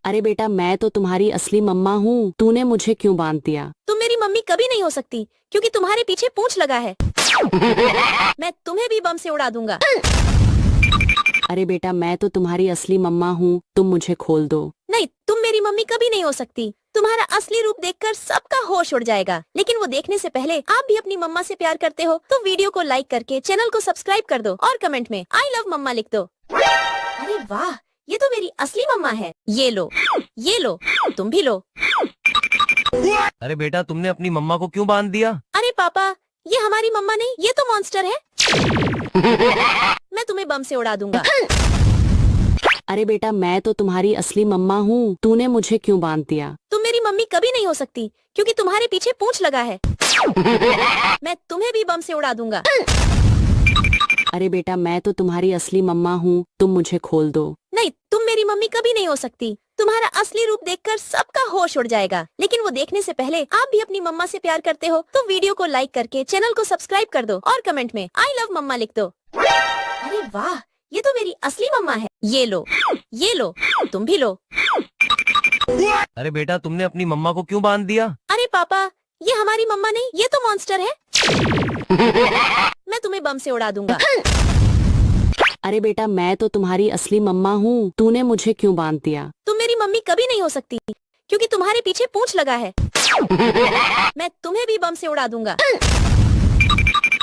अरे बेटा मैं तो तुम्हारी असली मम्मा हूँ, तूने मुझे क्यों बांध दिया? तुम मेरी मम्मी कभी नहीं हो सकती क्योंकि तुम्हारे पीछे पूंछ लगा है। मैं तुम्हें भी बम से उड़ा दूंगा। अरे बेटा मैं तो तुम्हारी असली मम्मा हूँ, तुम मुझे खोल दो। नहीं, तुम मेरी मम्मी कभी नहीं हो सकती। तुम्हारा असली रूप देखकर सबका होश उड़ जाएगा। लेकिन वो देखने से पहले आप भी अपनी मम्मा से प्यार करते हो तो वीडियो को लाइक करके चैनल को सब्सक्राइब कर दो और कमेंट में आई लव मम्मा लिख दो। अरे वाह, ये तो मेरी असली मम्मा है। ये लो, तुम भी लो। अरे बेटा तुमने अपनी मम्मा को क्यों बांध दिया? अरे पापा, ये हमारी मम्मा नहीं, ये तो मॉन्स्टर है। मैं तुम्हें बम से उड़ा दूंगा। अरे बेटा मैं तो तुम्हारी असली मम्मा हूँ, तूने मुझे क्यों बांध दिया? तुम मेरी मम्मी कभी नहीं हो सकती क्योंकि तुम्हारे पीछे पूंछ लगा है। मैं तुम्हें भी बम से उड़ा दूंगा। अरे बेटा मैं तो तुम्हारी असली मम्मा हूँ, तुम मुझे खोल दो। नहीं, तुम मेरी मम्मी कभी नहीं हो सकती। तुम्हारा असली रूप देखकर सबका होश उड़ जाएगा, लेकिन वो देखने से पहले आप भी अपनी मम्मा से प्यार करते हो तो वीडियो को लाइक करके चैनल को सब्सक्राइब कर दो और कमेंट में आई लव मम्मा लिख दो। अरे वाह, ये तो मेरी असली मम्मा है। ये लो, ये लो, तुम भी लो। अरे बेटा तुमने अपनी मम्मा को क्यों बांध दिया? अरे पापा, ये हमारी मम्मा नहीं, ये तो मॉन्स्टर है। मैं तुम्हें बम से उड़ा दूंगा। अरे बेटा मैं तो तुम्हारी असली मम्मा हूँ, तूने मुझे क्यों बांध दिया? तुम मेरी मम्मी कभी नहीं हो सकती क्योंकि तुम्हारे पीछे पूंछ लगा है। मैं तुम्हें भी बम से उड़ा दूंगा।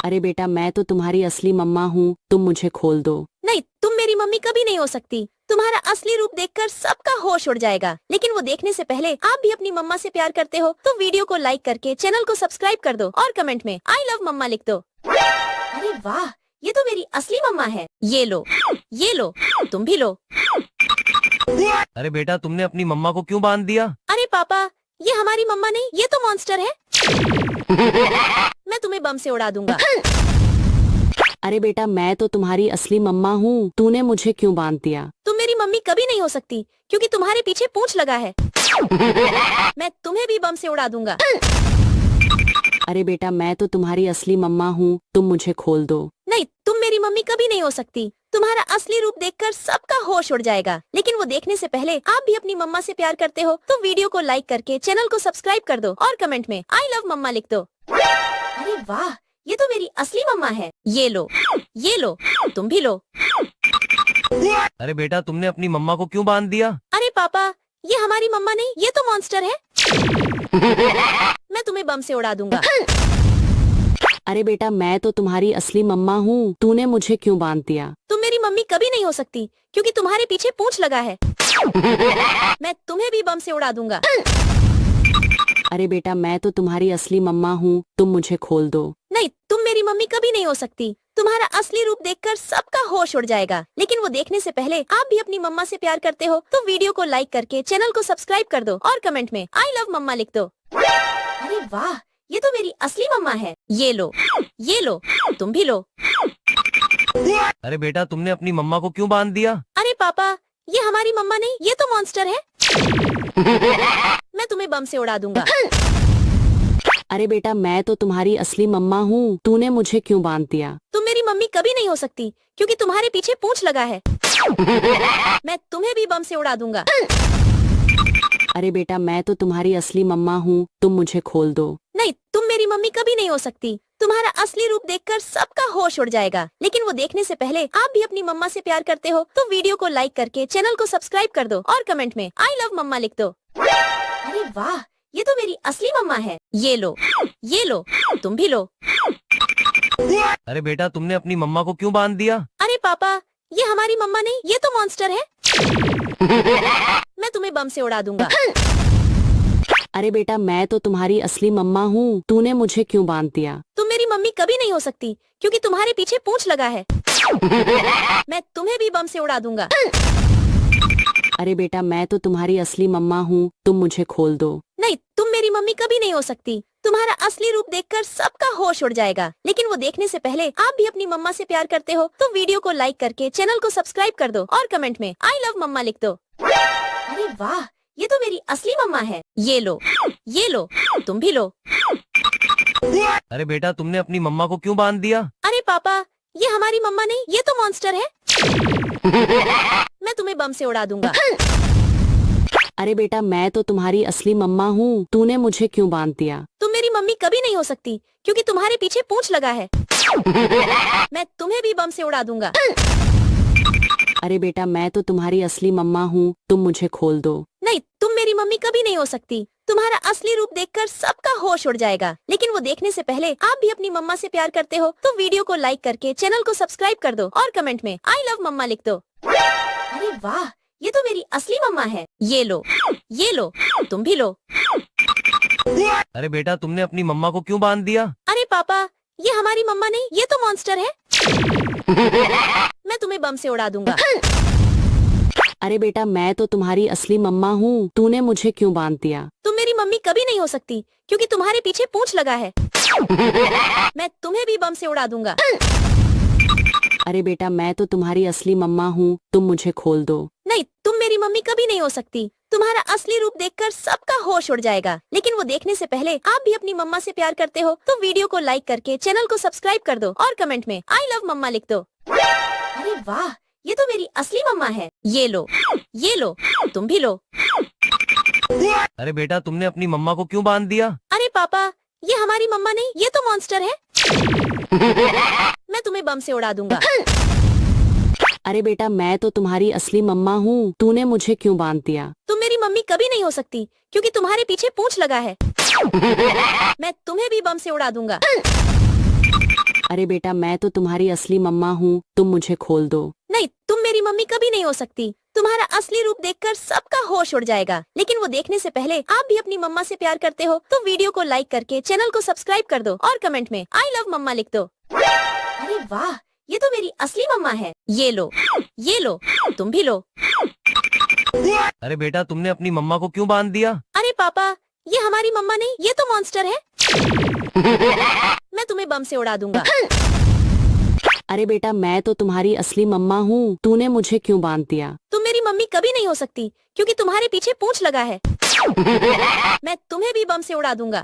अरे बेटा मैं तो तुम्हारी असली मम्मा हूँ, तुम मुझे खोल दो। नहीं, तुम मेरी मम्मी कभी नहीं हो सकती। तुम्हारा असली रूप देखकर सबका होश उड़ जाएगा, लेकिन वो देखने से पहले आप भी अपनी मम्मा से प्यार करते हो तो वीडियो को लाइक करके चैनल को सब्सक्राइब कर दो और कमेंट में आई लव मम्मा लिख दो। अरे वाह, ये तो मेरी असली मम्मा है। ये लो, ये लो, तुम भी लो। अरे बेटा तुमने अपनी मम्मा को क्यों बांध दिया? अरे पापा, ये हमारी मम्मा नहीं, ये तो मॉन्स्टर है। मैं तुम्हें बम से उड़ा दूंगा। अरे बेटा मैं तो तुम्हारी असली मम्मा हूँ, तूने मुझे क्यों बांध दिया? तुम मेरी मम्मी कभी नहीं हो सकती क्योंकि तुम्हारे पीछे पूंछ लगा है। मैं तुम्हें भी बम से उड़ा दूंगा। अरे बेटा मैं तो तुम्हारी असली मम्मा हूँ, तुम मुझे खोल दो। नहीं, तुम मेरी मम्मी कभी नहीं हो सकती। तुम्हारा असली रूप देखकर सबका होश उड़ जाएगा, लेकिन वो देखने से पहले आप भी अपनी मम्मा से प्यार करते हो तो वीडियो को लाइक करके चैनल को सब्सक्राइब कर दो और कमेंट में आई लव मम्मा लिख दो। अरे वाह, ये तो मेरी असली मम्मा है। ये लो, ये लो, तुम भी लो। अरे बेटा तुमने अपनी मम्मा को क्यों बांध दिया? अरे पापा, ये हमारी मम्मा नहीं, ये तो मॉन्स्टर है। मैं तुम्हें बम से उड़ा दूंगा। अरे बेटा मैं तो तुम्हारी असली मम्मा हूँ, तूने मुझे क्यों बांध दिया? तुम मेरी मम्मी कभी नहीं हो सकती क्योंकि तुम्हारे पीछे पूंछ लगा है। मैं तुम्हें भी बम से उड़ा दूंगा। अरे बेटा मैं तो तुम्हारी असली मम्मा हूँ, तुम मुझे खोल दो। नहीं, तुम मेरी मम्मी कभी नहीं हो सकती। तुम्हारा असली रूप देखकर सबका होश उड़ जाएगा, लेकिन वो देखने से पहले आप भी अपनी मम्मा से प्यार करते हो तो वीडियो को लाइक करके चैनल को सब्सक्राइब कर दो और कमेंट में आई लव मम्मा लिख दो। अरे वाह, ये तो मेरी असली मम्मा है। ये लो, ये लो, तुम भी लो। अरे बेटा तुमने अपनी मम्मा को क्यों बांध दिया? अरे पापा, ये हमारी मम्मा नहीं, ये तो मॉन्स्टर है। मैं तुम्हें बम से उड़ा दूंगा। अरे बेटा मैं तो तुम्हारी असली मम्मा हूँ, तूने मुझे क्यों बांध दिया? तुम मेरी मम्मी कभी नहीं हो सकती क्योंकि तुम्हारे पीछे पूंछ लगा है। मैं तुम्हें भी बम से उड़ा दूंगा। अरे बेटा मैं तो तुम्हारी असली मम्मा हूँ, तुम मुझे खोल दो। नहीं, तुम मेरी मम्मी कभी नहीं हो सकती। तुम्हारा असली रूप देखकर सबका होश उड़ जाएगा, लेकिन वो देखने से पहले आप भी अपनी मम्मा से प्यार करते हो तो वीडियो को लाइक करके चैनल को सब्सक्राइब कर दो और कमेंट में आई लव मम्मा लिख दो। अरे वाह, ये तो मेरी असली मम्मा है। ये लो, ये लो, तुम भी लो। अरे बेटा तुमने अपनी मम्मा को क्यों बांध दिया? अरे पापा, ये हमारी मम्मा नहीं, ये तो मॉन्स्टर है। मैं तुम्हें बम से उड़ा दूंगा। अरे बेटा मैं तो तुम्हारी असली मम्मा हूँ, तूने मुझे क्यों बांध दिया? तुम मेरी मम्मी कभी नहीं हो सकती क्योंकि तुम्हारे पीछे पूंछ लगा है। मैं तुम्हें भी बम से उड़ा दूंगा। अरे बेटा मैं तो तुम्हारी असली मम्मा हूँ, तुम मुझे खोल दो। नहीं, तुम मेरी मम्मी कभी नहीं हो सकती। तुम्हारा असली रूप देखकर सबका होश उड़ जाएगा, लेकिन वो देखने से पहले आप भी अपनी मम्मा से प्यार करते हो तो वीडियो को लाइक करके चैनल को सब्सक्राइब कर दो और कमेंट में आई लव मम्मा लिख दो। अरे वाह, ये तो मेरी असली मम्मा है। ये लो, ये लो, तुम भी लो। अरे बेटा तुमने अपनी मम्मा को क्यों बांध दिया? अरे पापा, ये हमारी मम्मा नहीं, ये तो मॉन्स्टर है। मैं तुम्हें बम से उड़ा दूंगा। अरे बेटा मैं तो तुम्हारी असली मम्मा हूँ, तूने मुझे क्यों बांध दिया? तुम मेरी मम्मी कभी नहीं हो सकती क्योंकि तुम्हारे पीछे पूंछ लगा है। मैं तुम्हें भी बम से उड़ा दूंगा। अरे बेटा मैं तो तुम्हारी असली मम्मा हूँ, तुम मुझे खोल दो। नहीं, तुम मेरी मम्मी कभी नहीं हो सकती। तुम्हारा असली रूप देखकर सबका होश उड़ जाएगा, लेकिन वो देखने से पहले आप भी अपनी मम्मा से प्यार करते हो तो वीडियो को लाइक करके चैनल को सब्सक्राइब कर दो और कमेंट में आई लव मम्मा लिख दो। अरे वाह, ये तो मेरी असली मम्मा है। ये लो, ये लो, तुम भी लो। अरे बेटा तुमने अपनी मम्मा को क्यों बांध दिया? अरे पापा, ये हमारी मम्मा नहीं, ये तो मॉन्स्टर है। मैं तुम्हें बम से उड़ा दूंगा। अरे बेटा मैं तो तुम्हारी असली मम्मा हूँ, तूने मुझे क्यों बांध दिया? तुम मेरी मम्मी कभी नहीं हो सकती क्योंकि तुम्हारे पीछे पूंछ लगा है। मैं तुम्हें भी बम से उड़ा दूंगा। अरे बेटा मैं तो तुम्हारी असली मम्मा हूँ, तुम मुझे खोल दो। नहीं, तुम मेरी मम्मी कभी नहीं हो सकती। तुम्हारा असली रूप देखकर सबका होश उड़ जाएगा, लेकिन वो देखने से पहले आप भी अपनी मम्मा से प्यार करते हो तो वीडियो को लाइक करके चैनल को सब्सक्राइब कर दो और कमेंट में आई लव मम्मा लिख दो। अरे वाह, ये तो मेरी असली मम्मा है। ये लो, तुम भी लो। अरे बेटा तुमने अपनी मम्मा को क्यों बांध दिया? अरे पापा, ये हमारी मम्मा नहीं, ये तो मॉन्स्टर है। मैं तुम्हें बम से उड़ा दूंगा। अरे बेटा मैं तो तुम्हारी असली मम्मा हूँ, तूने मुझे क्यों बांध दिया? तुम मेरी मम्मी कभी नहीं हो सकती क्योंकि तुम्हारे पीछे पूंछ लगा है। मैं तुम्हें भी बम से उड़ा दूंगा। अरे बेटा मैं तो तुम्हारी असली मम्मा हूँ, तुम मुझे खोल दो। नहीं, तुम मेरी मम्मी कभी नहीं हो सकती। तुम्हारा असली रूप देखकर सबका होश उड़ जाएगा, लेकिन वो देखने से पहले आप भी अपनी मम्मा से प्यार करते हो तो वीडियो को लाइक करके चैनल को सब्सक्राइब कर दो और कमेंट में आई लव मम्मा लिख दो। अरे वाह, ये तो मेरी असली मम्मा है। ये लो, तुम भी लो। अरे बेटा तुमने अपनी मम्मा को क्यों बांध दिया? अरे पापा, ये हमारी मम्मा नहीं, ये तो मॉन्स्टर है। मैं तुम्हें बम से उड़ा दूंगा। अरे बेटा मैं तो तुम्हारी असली मम्मा हूँ, तूने मुझे क्यों बांध दिया? तुम मेरी मम्मी कभी नहीं हो सकती क्योंकि तुम्हारे पीछे पूंछ लगा है। मैं तुम्हें भी बम से उड़ा दूंगा।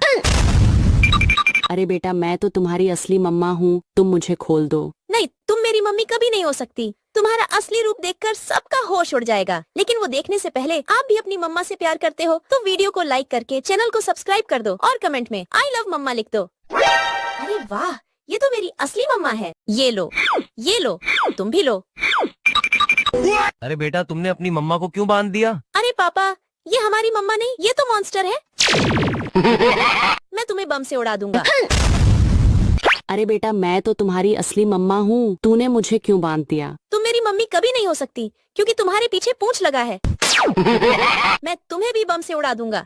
अरे बेटा मैं तो तुम्हारी असली मम्मा हूँ, तुम मुझे खोल दो। नहीं, तुम मेरी मम्मी कभी नहीं हो सकती। तुम्हारा असली रूप देखकर सबका होश उड़ जाएगा, लेकिन वो देखने से पहले आप भी अपनी मम्मा से प्यार करते हो तो वीडियो को लाइक करके चैनल को सब्सक्राइब कर दो और कमेंट में आई लव मम्मा लिख दो। अरे वाह, ये तो मेरी असली मम्मा है। ये लो, तुम भी लो। अरे बेटा तुमने अपनी मम्मा को क्यों बांध दिया? अरे पापा, ये हमारी मम्मा नहीं, ये तो मॉन्स्टर है। मैं तुम्हें बम से उड़ा दूंगा। अरे बेटा मैं तो तुम्हारी असली मम्मा हूँ, तूने मुझे क्यों बांध दिया? तुम मेरी मम्मी कभी नहीं हो सकती क्योंकि तुम्हारे पीछे पूंछ लगा है। मैं तुम्हें भी बम से उड़ा दूंगा।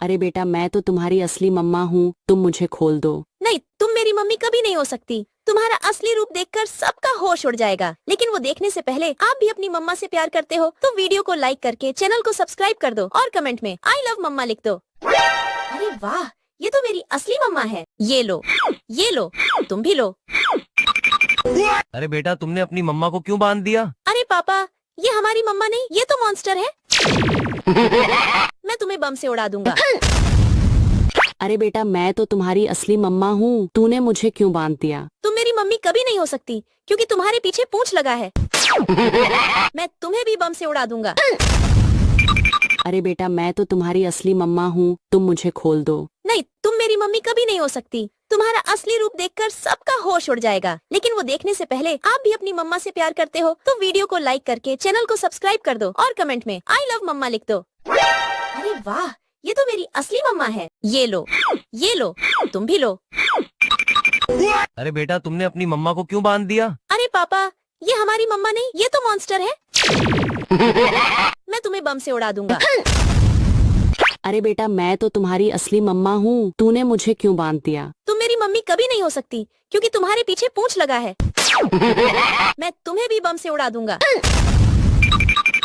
अरे बेटा मैं तो तुम्हारी असली मम्मा हूँ, तुम मुझे खोल दो। नहीं, तुम मेरी मम्मी कभी नहीं हो सकती। तुम्हारा असली रूप देखकर सबका होश उड़ जाएगा, लेकिन वो देखने से पहले आप भी अपनी मम्मा से प्यार करते हो तो वीडियो को लाइक करके चैनल को सब्सक्राइब कर दो और कमेंट में आई लव मम्मा लिख दो। अरे वाह, ये तो मेरी असली मम्मा है। ये लो, तुम भी लो। अरे बेटा तुमने अपनी मम्मा को क्यों बांध दिया? अरे पापा, ये हमारी मम्मा नहीं, ये तो मॉन्स्टर है। मैं तुम्हें बम से उड़ा दूंगा। अरे बेटा मैं तो तुम्हारी असली मम्मा हूँ, तूने मुझे क्यों बांध दिया? तुम मेरी मम्मी कभी नहीं हो सकती क्योंकि तुम्हारे पीछे पूंछ लगा है। मैं तुम्हें भी बम से उड़ा दूंगा। अरे बेटा मैं तो तुम्हारी असली मम्मा हूँ, तुम मुझे खोल दो। नहीं, तुम मेरी मम्मी कभी नहीं हो सकती। तुम्हारा असली रूप देखकर सबका होश उड़ जाएगा, लेकिन वो देखने से पहले आप भी अपनी मम्मा से प्यार करते हो तो वीडियो को लाइक करके चैनल को सब्सक्राइब कर दो और कमेंट में आई लव मम्मा लिख दो। अरे वाह, ये तो मेरी असली मम्मा है। ये लो, तुम भी लो। अरे बेटा तुमने अपनी मम्मा को क्यों बांध दिया? अरे पापा, ये हमारी मम्मा नहीं, ये तो मॉन्स्टर है। मैं तुम्हें बम से उड़ा दूंगा। अरे बेटा मैं तो तुम्हारी असली मम्मा हूँ, तूने मुझे क्यों बांध दिया? तुम मेरी मम्मी कभी नहीं हो सकती क्योंकि तुम्हारे पीछे पूंछ लगा है। मैं तुम्हें भी बम से उड़ा दूंगा।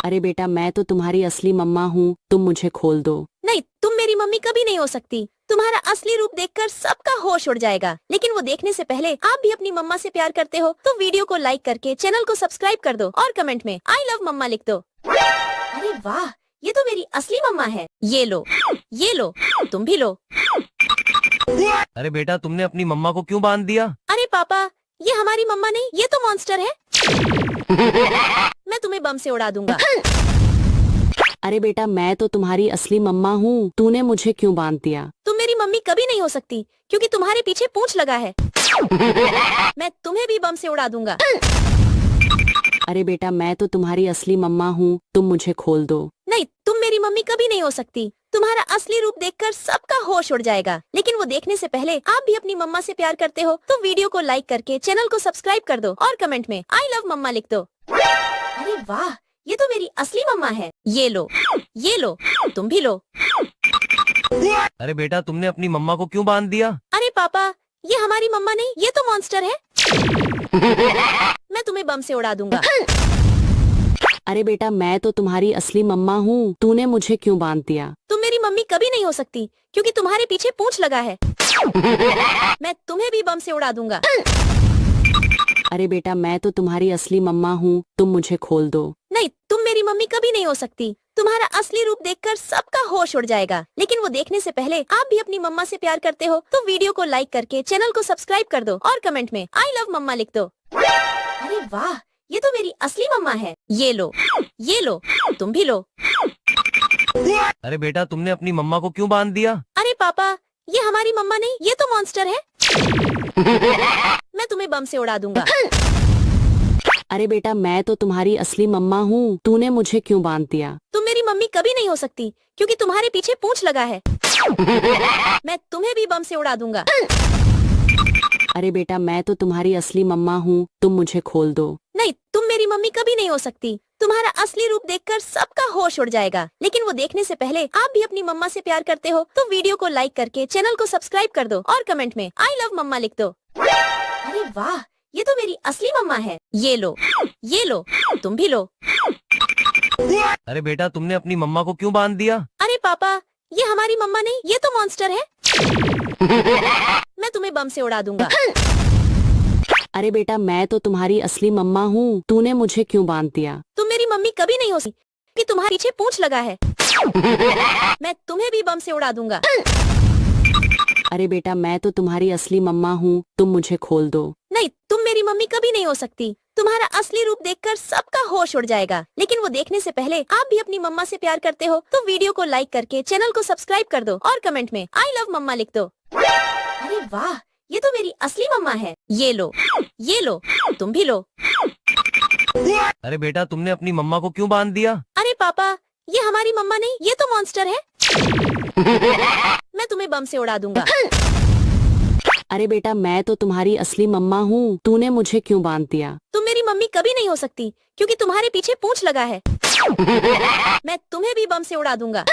अरे बेटा मैं तो तुम्हारी असली मम्मा हूँ, तुम मुझे खोल दो। नहीं, तुम मेरी मम्मी कभी नहीं हो सकती। तुम्हारा असली रूप देखकर सबका होश उड़ जाएगा, लेकिन वो देखने से पहले आप भी अपनी मम्मा से प्यार करते हो तो वीडियो को लाइक करके चैनल को सब्सक्राइब कर दो और कमेंट में आई लव मम्मा लिख दो। अरे वाह, ये तो मेरी असली मम्मा है। ये लो, तुम भी लो। अरे बेटा तुमने अपनी मम्मा को क्यों बांध दिया? अरे पापा, ये हमारी मम्मा नहीं, ये तो मॉन्स्टर है। मैं तुम्हें बम से उड़ा दूंगा। अरे बेटा मैं तो तुम्हारी असली मम्मा हूँ, तूने मुझे क्यों बांध दिया? तुम मेरी मम्मी कभी नहीं हो सकती क्योंकि तुम्हारे पीछे पूंछ लगा है। मैं तुम्हें भी बम से उड़ा दूंगा। अरे बेटा मैं तो तुम्हारी असली मम्मा हूँ, तुम मुझे खोल दो। नहीं, तुम मेरी मम्मी कभी नहीं हो सकती। तुम्हारा असली रूप देखकर सबका होश उड़ जाएगा, लेकिन वो देखने से पहले आप भी अपनी मम्मा से प्यार करते हो तो वीडियो को लाइक करके चैनल को सब्सक्राइब कर दो और कमेंट में आई लव मम्मा लिख दो। अरे वाह, ये तो मेरी असली मम्मा है। ये लो, तुम भी लो। अरे बेटा तुमने अपनी मम्मा को क्यों बांध दिया? अरे पापा, ये हमारी मम्मा नहीं, ये तो मॉन्स्टर है। मैं तुम्हें बम से उड़ा दूंगा। अरे बेटा मैं तो तुम्हारी असली मम्मा हूँ, तूने मुझे क्यों बांध दिया? तुम मेरी मम्मी कभी नहीं हो सकती क्योंकि तुम्हारे पीछे पूंछ लगा है। मैं तुम्हें भी बम से उड़ा दूंगा। अरे बेटा मैं तो तुम्हारी असली मम्मा हूँ, तुम मुझे खोल दो। नहीं, तुम मेरी मम्मी कभी नहीं हो सकती। तुम्हारा असली रूप देखकर सबका होश उड़ जाएगा, लेकिन वो देखने से पहले आप भी अपनी मम्मा से प्यार करते हो तो वीडियो को लाइक करके चैनल को सब्सक्राइब कर दो और कमेंट में आई लव मम्मा लिख दो। अरे वाह, ये तो मेरी असली मम्मा है। ये लो, तुम भी लो। अरे बेटा तुमने अपनी मम्मा को क्यों बांध दिया? अरे पापा, ये हमारी मम्मा नहीं, ये तो मॉन्स्टर है। मैं तुम्हें बम से उड़ा दूंगा। अरे बेटा मैं तो तुम्हारी असली मम्मा हूँ, तूने मुझे क्यों बांध दिया? तुम मेरी मम्मी कभी नहीं हो सकती क्योंकि तुम्हारे पीछे पूंछ लगा है। मैं तुम्हें भी बम से उड़ा दूंगा। अरे बेटा मैं तो तुम्हारी असली मम्मा हूँ, तुम मुझे खोल दो। नहीं, तुम मेरी मम्मी कभी नहीं हो सकती। तुम्हारा असली रूप देखकर सबका होश उड़ जाएगा, लेकिन वो देखने से पहले आप भी अपनी मम्मा से प्यार करते हो तो वीडियो को लाइक करके चैनल को सब्सक्राइब कर दो और कमेंट में आई लव मम्मा लिख दो। अरे वाह, ये तो मेरी असली मम्मा है। ये लो, तुम भी लो। अरे बेटा तुमने अपनी मम्मा को क्यों बांध दिया? अरे पापा, ये हमारी मम्मा नहीं, ये तो मॉन्स्टर है। मैं तुम्हें बम से उड़ा दूंगा। अरे बेटा मैं तो तुम्हारी असली मम्मा हूँ, तूने मुझे क्यों बांध दिया? तुम मेरी मम्मी कभी नहीं हो सकती कि तुम्हारे पीछे पूंछ लगा है। मैं तुम्हें भी बम से उड़ा दूंगा। अरे बेटा मैं तो तुम्हारी असली मम्मा हूँ, तुम मुझे खोल दो। नहीं, तुम मेरी मम्मी कभी नहीं हो सकती। तुम्हारा असली रूप देखकर सबका होश उड़ जाएगा, लेकिन वो देखने से पहले आप भी अपनी मम्मा से प्यार करते हो तो वीडियो को लाइक करके चैनल को सब्सक्राइब कर दो और कमेंट में आई लव मम्मा लिख दो। अरे वाह, ये तो मेरी असली मम्मा है। ये लो, तुम भी लो। अरे बेटा तुमने अपनी मम्मा को क्यों बांध दिया? अरे पापा, ये हमारी मम्मा नहीं, ये तो मॉन्स्टर है। मैं तुम्हें बम से उड़ा दूंगा। अरे बेटा मैं तो तुम्हारी असली मम्मा हूँ, तूने मुझे क्यों बांध दिया? तुम मेरी मम्मी कभी नहीं हो सकती क्योंकि तुम्हारे पीछे पूंछ लगा है। मैं तुम्हें भी बम से उड़ा दूंगा।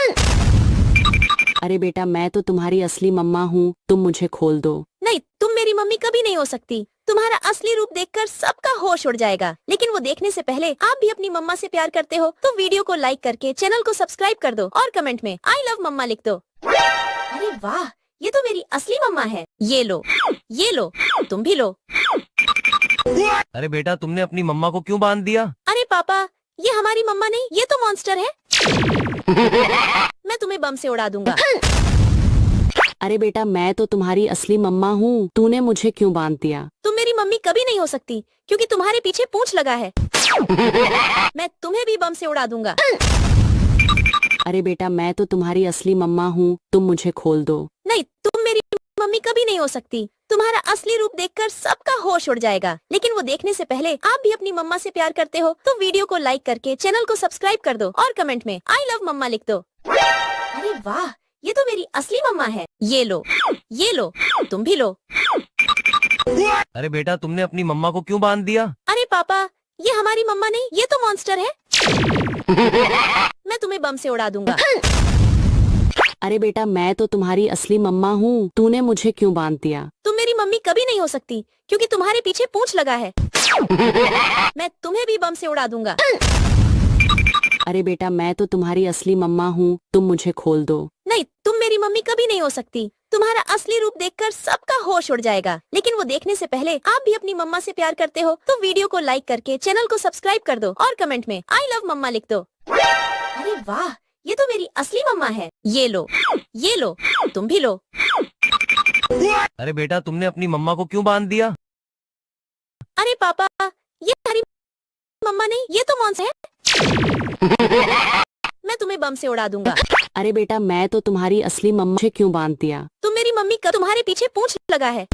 अरे बेटा मैं तो तुम्हारी असली मम्मा हूँ, तुम मुझे खोल दो। नहीं, तुम मेरी मम्मी कभी नहीं हो सकती। तुम्हारा असली रूप देखकर सबका होश उड़ जाएगा, लेकिन वो देखने से पहले आप भी अपनी मम्मा से प्यार करते हो तो वीडियो को लाइक करके चैनल को सब्सक्राइब कर दो और कमेंट में आई लव मम्मा लिख दो। अरे वाह, ये तो मेरी असली मम्मा है। ये लो, तुम भी लो। अरे बेटा तुमने अपनी मम्मा को क्यों बांध दिया? अरे पापा, ये हमारी मम्मा नहीं, ये तो मॉन्स्टर है। मैं तुम्हें बम से उड़ा दूंगा। अरे बेटा मैं तो तुम्हारी असली मम्मा हूँ, तूने मुझे क्यों बांध दिया? तुम मेरी मम्मी कभी नहीं हो सकती क्योंकि तुम्हारे पीछे पूंछ लगा है। मैं तुम्हें भी बम से उड़ा दूंगा। अरे बेटा मैं तो तुम्हारी असली मम्मा हूँ, तुम मुझे खोल दो। नहीं, तुम मेरी मम्मी कभी नहीं हो सकती। तुम्हारा असली रूप देखकर सबका होश उड़ जाएगा, लेकिन वो देखने से पहले आप भी अपनी मम्मा से प्यार करते हो तो वीडियो को लाइक करके चैनल को सब्सक्राइब कर दो और कमेंट में आई लव मम्मा लिख दो। अरे वाह, ये तो मेरी असली मम्मा है। ये लो, तुम भी लो। अरे बेटा तुमने अपनी मम्मा को क्यों बांध दिया? अरे पापा, ये हमारी मम्मा नहीं, ये तो मॉन्स्टर है। मैं तुम्हें बम से उड़ा दूंगा। अरे बेटा मैं तो तुम्हारी असली मम्मा हूँ, तूने मुझे क्यों बांध दिया? तुम मेरी मम्मी कभी नहीं हो सकती क्योंकि तुम्हारे पीछे पूंछ लगा है। मैं तुम्हें भी बम से उड़ा दूंगा। अरे बेटा मैं तो तुम्हारी असली मम्मा हूँ, तुम मुझे खोल दो। नहीं, तुम मेरी मम्मी कभी नहीं हो सकती। तुम्हारा असली रूप देखकर सबका होश उड़ जाएगा, लेकिन वो देखने से पहले आप भी अपनी मम्मा से प्यार करते हो तो वीडियो को लाइक करके चैनल को सब्सक्राइब कर दो और कमेंट में आई लव मम्मा लिख दो। अरे वाह, ये तो मेरी असली मम्मा है। ये लो, तुम भी लो। अरे बेटा तुमने अपनी मम्मा को क्यों बांध दिया? अरे पापा, ये हमारी मम्मा नहीं, ये तो मॉन्स्टर है। मैं तुम्हें बम से उड़ा दूंगा। अरे बेटा मैं तो तुम्हारी असली मम्मा से क्यों बांध दिया? तुम मेरी मम्मी का तुम्हारे पीछे पूंछ लगा है।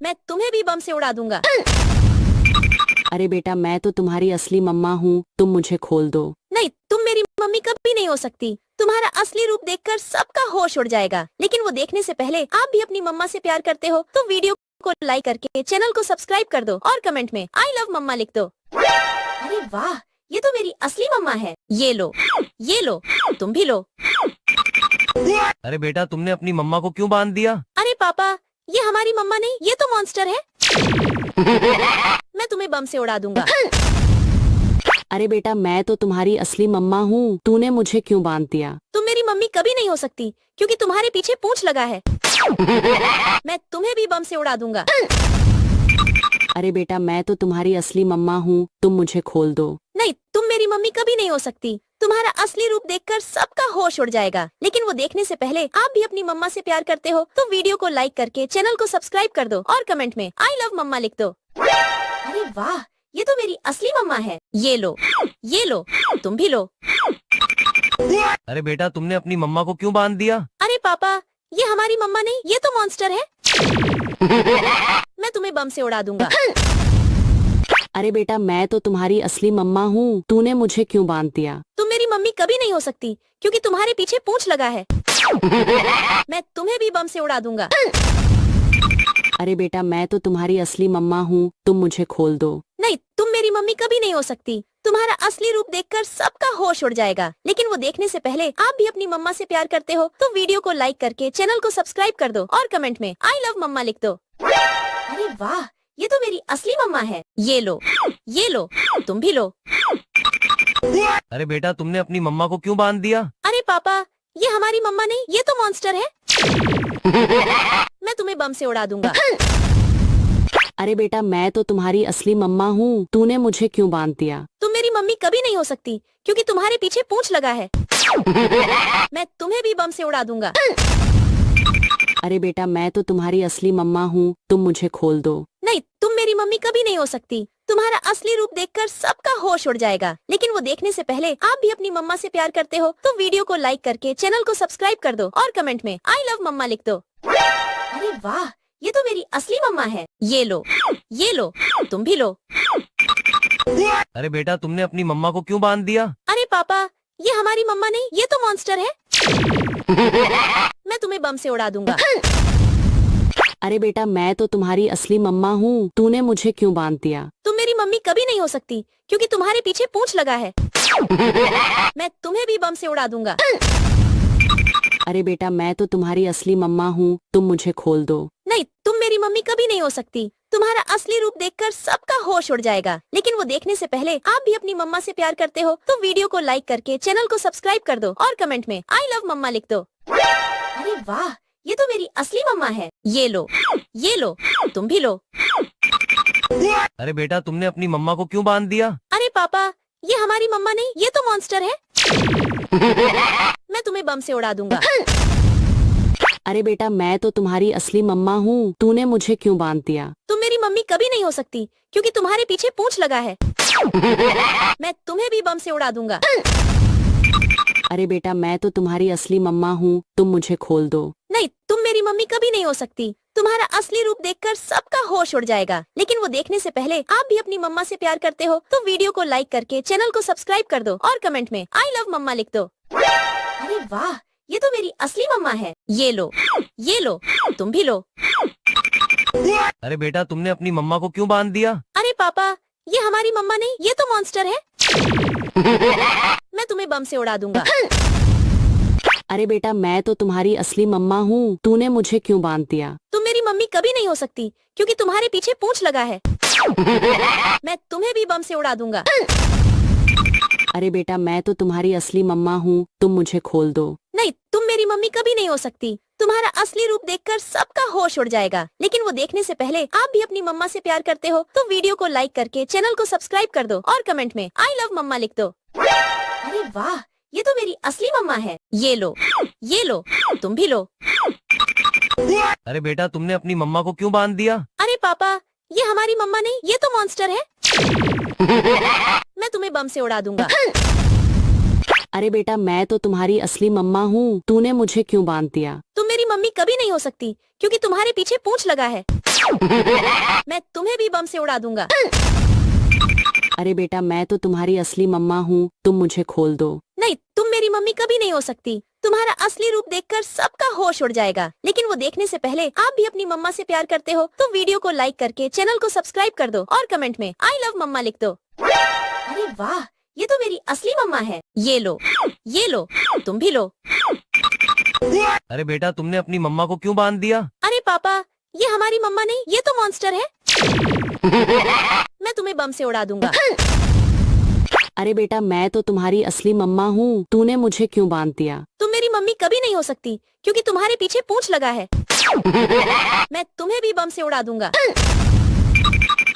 मैं तुम्हें भी बम से उड़ा दूंगा। अरे बेटा मैं तो तुम्हारी असली मम्मा हूँ, तुम मुझे खोल दो। नहीं, तुम मेरी मम्मी कभी नहीं हो सकती। तुम्हारा असली रूप देखकर सबका होश उड़ जाएगा, लेकिन वो देखने से पहले आप भी अपनी मम्मा से प्यार करते हो तो वीडियो को लाइक करके चैनल को सब्सक्राइब कर दो और कमेंट में आई लव मम्मा लिख दो। अरे वाह, ये तो मेरी असली मम्मा है। ये लो, तुम भी लो। अरे बेटा तुमने अपनी मम्मा को क्यों बांध दिया? अरे पापा, ये हमारी मम्मा नहीं, ये तो मॉन्स्टर है। मैं तुम्हें बम से उड़ा दूंगा। अरे बेटा मैं तो तुम्हारी असली मम्मा हूँ, तूने मुझे क्यों बांध दिया? तुम मेरी मम्मी कभी नहीं हो सकती क्योंकि तुम्हारे पीछे पूंछ लगा है। मैं तुम्हें भी बम से उड़ा दूंगा। अरे बेटा मैं तो तुम्हारी असली मम्मा हूँ, तुम मुझे खोल दो। नहीं, तुम मेरी मम्मी कभी नहीं हो सकती। तुम्हारा असली रूप देखकर सबका होश उड़ जाएगा। लेकिन वो देखने से पहले आप भी अपनी मम्मा से प्यार करते हो तो वीडियो को लाइक करके चैनल को सब्सक्राइब कर दो और कमेंट में आई लव मम्मा लिख दो। अरे वाह, ये तो मेरी असली मम्मा है। ये लो, ये लो, तुम भी लो। अरे बेटा तुमने अपनी मम्मा को क्यों बांध दिया? अरे पापा, ये हमारी मम्मा नहीं, ये तो मॉन्स्टर है। मैं तुम्हें बम से उड़ा दूंगा। अरे बेटा मैं तो तुम्हारी असली मम्मा हूँ, तूने मुझे क्यों बांध दिया? तुम मेरी मम्मी कभी नहीं हो सकती क्योंकि तुम्हारे पीछे पूंछ लगा है। मैं तुम्हें भी बम से उड़ा दूंगा। अरे बेटा मैं तो तुम्हारी असली मम्मा हूँ, तुम मुझे खोल दो। नहीं, तुम मेरी मम्मी कभी नहीं हो सकती। तुम्हारा असली रूप देखकर सबका होश उड़ जाएगा। लेकिन वो देखने से पहले आप भी अपनी मम्मा से प्यार करते हो तो वीडियो को लाइक करके चैनल को सब्सक्राइब कर दो और कमेंट में आई लव मम्मा लिख दो। अरे वाह, ये तो मेरी असली मम्मा है। ये लो, ये लो, तुम भी लो। अरे बेटा तुमने अपनी मम्मा को क्यों बांध दिया? अरे पापा, ये हमारी मम्मा नहीं, ये तो मॉन्स्टर है। मैं तुम्हें बम से उड़ा दूंगा। अरे बेटा मैं तो तुम्हारी असली मम्मा हूँ, तूने मुझे क्यों बांध दिया? तुम मेरी मम्मी कभी नहीं हो सकती क्योंकि तुम्हारे पीछे पूंछ लगा है। मैं तुम्हें भी बम से उड़ा दूंगा। अरे बेटा मैं तो तुम्हारी असली मम्मा हूँ, तुम मुझे खोल दो। नहीं, तुम मेरी मम्मी कभी नहीं हो सकती। तुम्हारा असली रूप देखकर सबका होश उड़ जाएगा। लेकिन वो देखने से पहले आप भी अपनी मम्मा से प्यार करते हो तो वीडियो को लाइक करके चैनल को सब्सक्राइब कर दो और कमेंट में आई लव मम्मा लिख दो। अरे वाह, ये तो मेरी असली मम्मा है। ये लो, ये लो, तुम भी लो। अरे बेटा तुमने अपनी मम्मा को क्यों बांध दिया? अरे पापा, ये हमारी मम्मा नहीं, ये तो मॉन्स्टर है। मैं तुम्हें बम से उड़ा दूंगा। अरे बेटा मैं तो तुम्हारी असली मम्मा हूँ, तूने मुझे क्यों बांध दिया? तुम मेरी मम्मी कभी नहीं हो सकती क्योंकि तुम्हारे पीछे पूंछ लगा है। मैं तुम्हें भी बम से उड़ा दूंगा। अरे बेटा मैं तो तुम्हारी असली मम्मा हूँ, तुम मुझे खोल दो। नहीं, तुम मेरी मम्मी कभी नहीं हो सकती। तुम्हारा असली रूप देखकर सबका होश उड़ जाएगा। लेकिन वो देखने से पहले आप भी अपनी मम्मा से प्यार करते हो तो वीडियो को लाइक करके चैनल को सब्सक्राइब कर दो और कमेंट में आई लव मम्मा लिख दो। अरे वाह, ये तो मेरी असली मम्मा है। ये लो, ये लो, तुम भी लो। अरे बेटा तुमने अपनी मम्मा को क्यों बांध दिया? अरे पापा, ये हमारी मम्मा नहीं, ये तो मॉन्स्टर है। मैं तुम्हें बम से उड़ा दूंगा। अरे बेटा मैं तो तुम्हारी असली मम्मा हूँ, तूने मुझे क्यों बांध दिया? तुम मेरी मम्मी कभी नहीं हो सकती क्योंकि तुम्हारे पीछे पूंछ लगा है। मैं तुम्हें भी बम से उड़ा दूंगा। अरे बेटा मैं तो तुम्हारी असली मम्मा हूँ, तुम मुझे खोल दो। नहीं, तुम मेरी मम्मी कभी नहीं हो सकती। तुम्हारा असली रूप देखकर सबका होश उड़ जाएगा। लेकिन वो देखने से पहले आप भी अपनी मम्मा से प्यार करते हो तो वीडियो को लाइक करके चैनल को सब्सक्राइब कर दो और कमेंट में आई लव मम्मा लिख दो। अरे वाह, ये तो मेरी असली मम्मा है। ये लो, ये लो, तुम भी लो। अरे बेटा तुमने अपनी मम्मा को क्यों बांध दिया? अरे पापा, ये हमारी मम्मा नहीं, ये तो मॉन्स्टर है। मैं तुम्हें बम से उड़ा दूंगा। अरे बेटा मैं तो तुम्हारी असली मम्मा हूँ, तूने मुझे क्यों बांध दिया? तुम मेरी मम्मी कभी नहीं हो सकती क्योंकि तुम्हारे पीछे पूंछ लगा है। मैं तुम्हें भी बम से उड़ा दूंगा। अरे बेटा मैं तो तुम्हारी असली मम्मा हूँ, तुम मुझे खोल दो। नहीं, तुम मेरी मम्मी कभी नहीं हो सकती। तुम्हारा असली रूप देखकर सबका होश उड़ जाएगा। लेकिन वो देखने से पहले आप भी अपनी मम्मा से प्यार करते हो तो वीडियो को लाइक करके चैनल को सब्सक्राइब कर दो और कमेंट में आई लव मम्मा लिख दो। अरे वाह, ये तो मेरी असली मम्मा है। ये लो, ये लो, तुम भी लो। अरे बेटा तुमने अपनी मम्मा को क्यों बांध दिया? अरे पापा, ये हमारी मम्मा नहीं, ये तो मॉन्स्टर है। मैं तुम्हें बम से उड़ा दूंगा। अरे बेटा मैं तो तुम्हारी असली मम्मा हूँ, तूने मुझे क्यों बांध दिया? तुम मेरी मम्मी कभी नहीं हो सकती क्योंकि तुम्हारे पीछे पूंछ लगा है। मैं तुम्हें भी बम से उड़ा दूंगा। अरे बेटा मैं तो तुम्हारी असली मम्मा हूँ, तुम मुझे खोल दो। नहीं, तुम मेरी मम्मी कभी नहीं हो सकती। तुम्हारा असली रूप देखकर सबका होश उड़ जाएगा। लेकिन वो देखने से पहले आप भी अपनी मम्मा से प्यार करते हो तो वीडियो को लाइक करके चैनल को सब्सक्राइब कर दो और कमेंट में आई लव मम्मा लिख दो। अरे वाह, ये तो मेरी असली मम्मा है। ये लो, ये लो, तुम भी लो। अरे बेटा तुमने अपनी मम्मा को क्यों बांध दिया? अरे पापा, ये हमारी मम्मा नहीं, ये तो मॉन्स्टर है। मैं तुम्हें बम से उड़ा दूंगा। अरे बेटा मैं तो तुम्हारी असली मम्मा हूँ, तूने मुझे क्यों बांध दिया? तुम मेरी मम्मी कभी नहीं हो सकती क्योंकि तुम्हारे पीछे पूंछ लगा है। मैं तुम्हें भी बम से उड़ा दूंगा।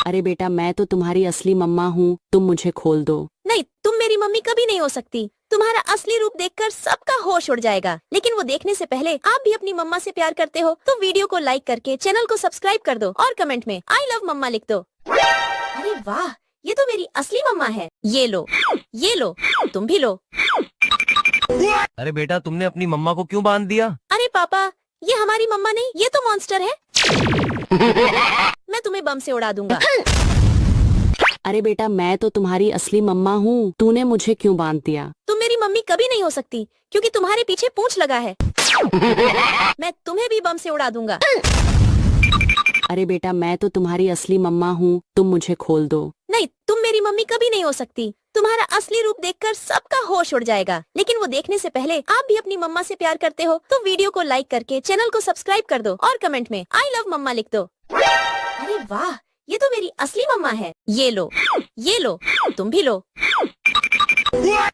अरे बेटा मैं तो तुम्हारी असली मम्मा हूँ, तुम मुझे खोल दो। नहीं, तुम मेरी मम्मी कभी नहीं हो सकती। तुम्हारा असली रूप देखकर सबका होश उड़ जाएगा। लेकिन वो देखने से पहले आप भी अपनी मम्मा से प्यार करते हो तो वीडियो को लाइक करके चैनल को सब्सक्राइब कर दो और कमेंट में आई लव मम्मा लिख दो। अरे वाह, ये तो मेरी असली मम्मा है। ये लो, तुम भी लो। अरे बेटा तुमने अपनी मम्मा को क्यों बांध दिया? अरे पापा, ये हमारी मम्मा नहीं, ये तो मॉन्स्टर है। मैं तुम्हें बम से उड़ा दूंगा। अरे बेटा मैं तो तुम्हारी असली मम्मा हूँ, तूने मुझे क्यों बांध दिया? तुम मेरी मम्मी कभी नहीं हो सकती क्योंकि तुम्हारे पीछे पूंछ लगा है। मैं तुम्हें भी बम से उड़ा दूंगा। अरे बेटा मैं तो तुम्हारी असली मम्मा हूँ, तुम मुझे खोल दो। नहीं, तुम मेरी मम्मी कभी नहीं हो सकती। तुम्हारा असली रूप देखकर सबका होश उड़ जाएगा। लेकिन वो देखने से पहले आप भी अपनी मम्मा से प्यार करते हो तो वीडियो को लाइक करके चैनल को सब्सक्राइब कर दो और कमेंट में आई लव मम्मा लिख दो। अरे वाह, ये तो मेरी असली मम्मा है। ये लो, तुम भी लो।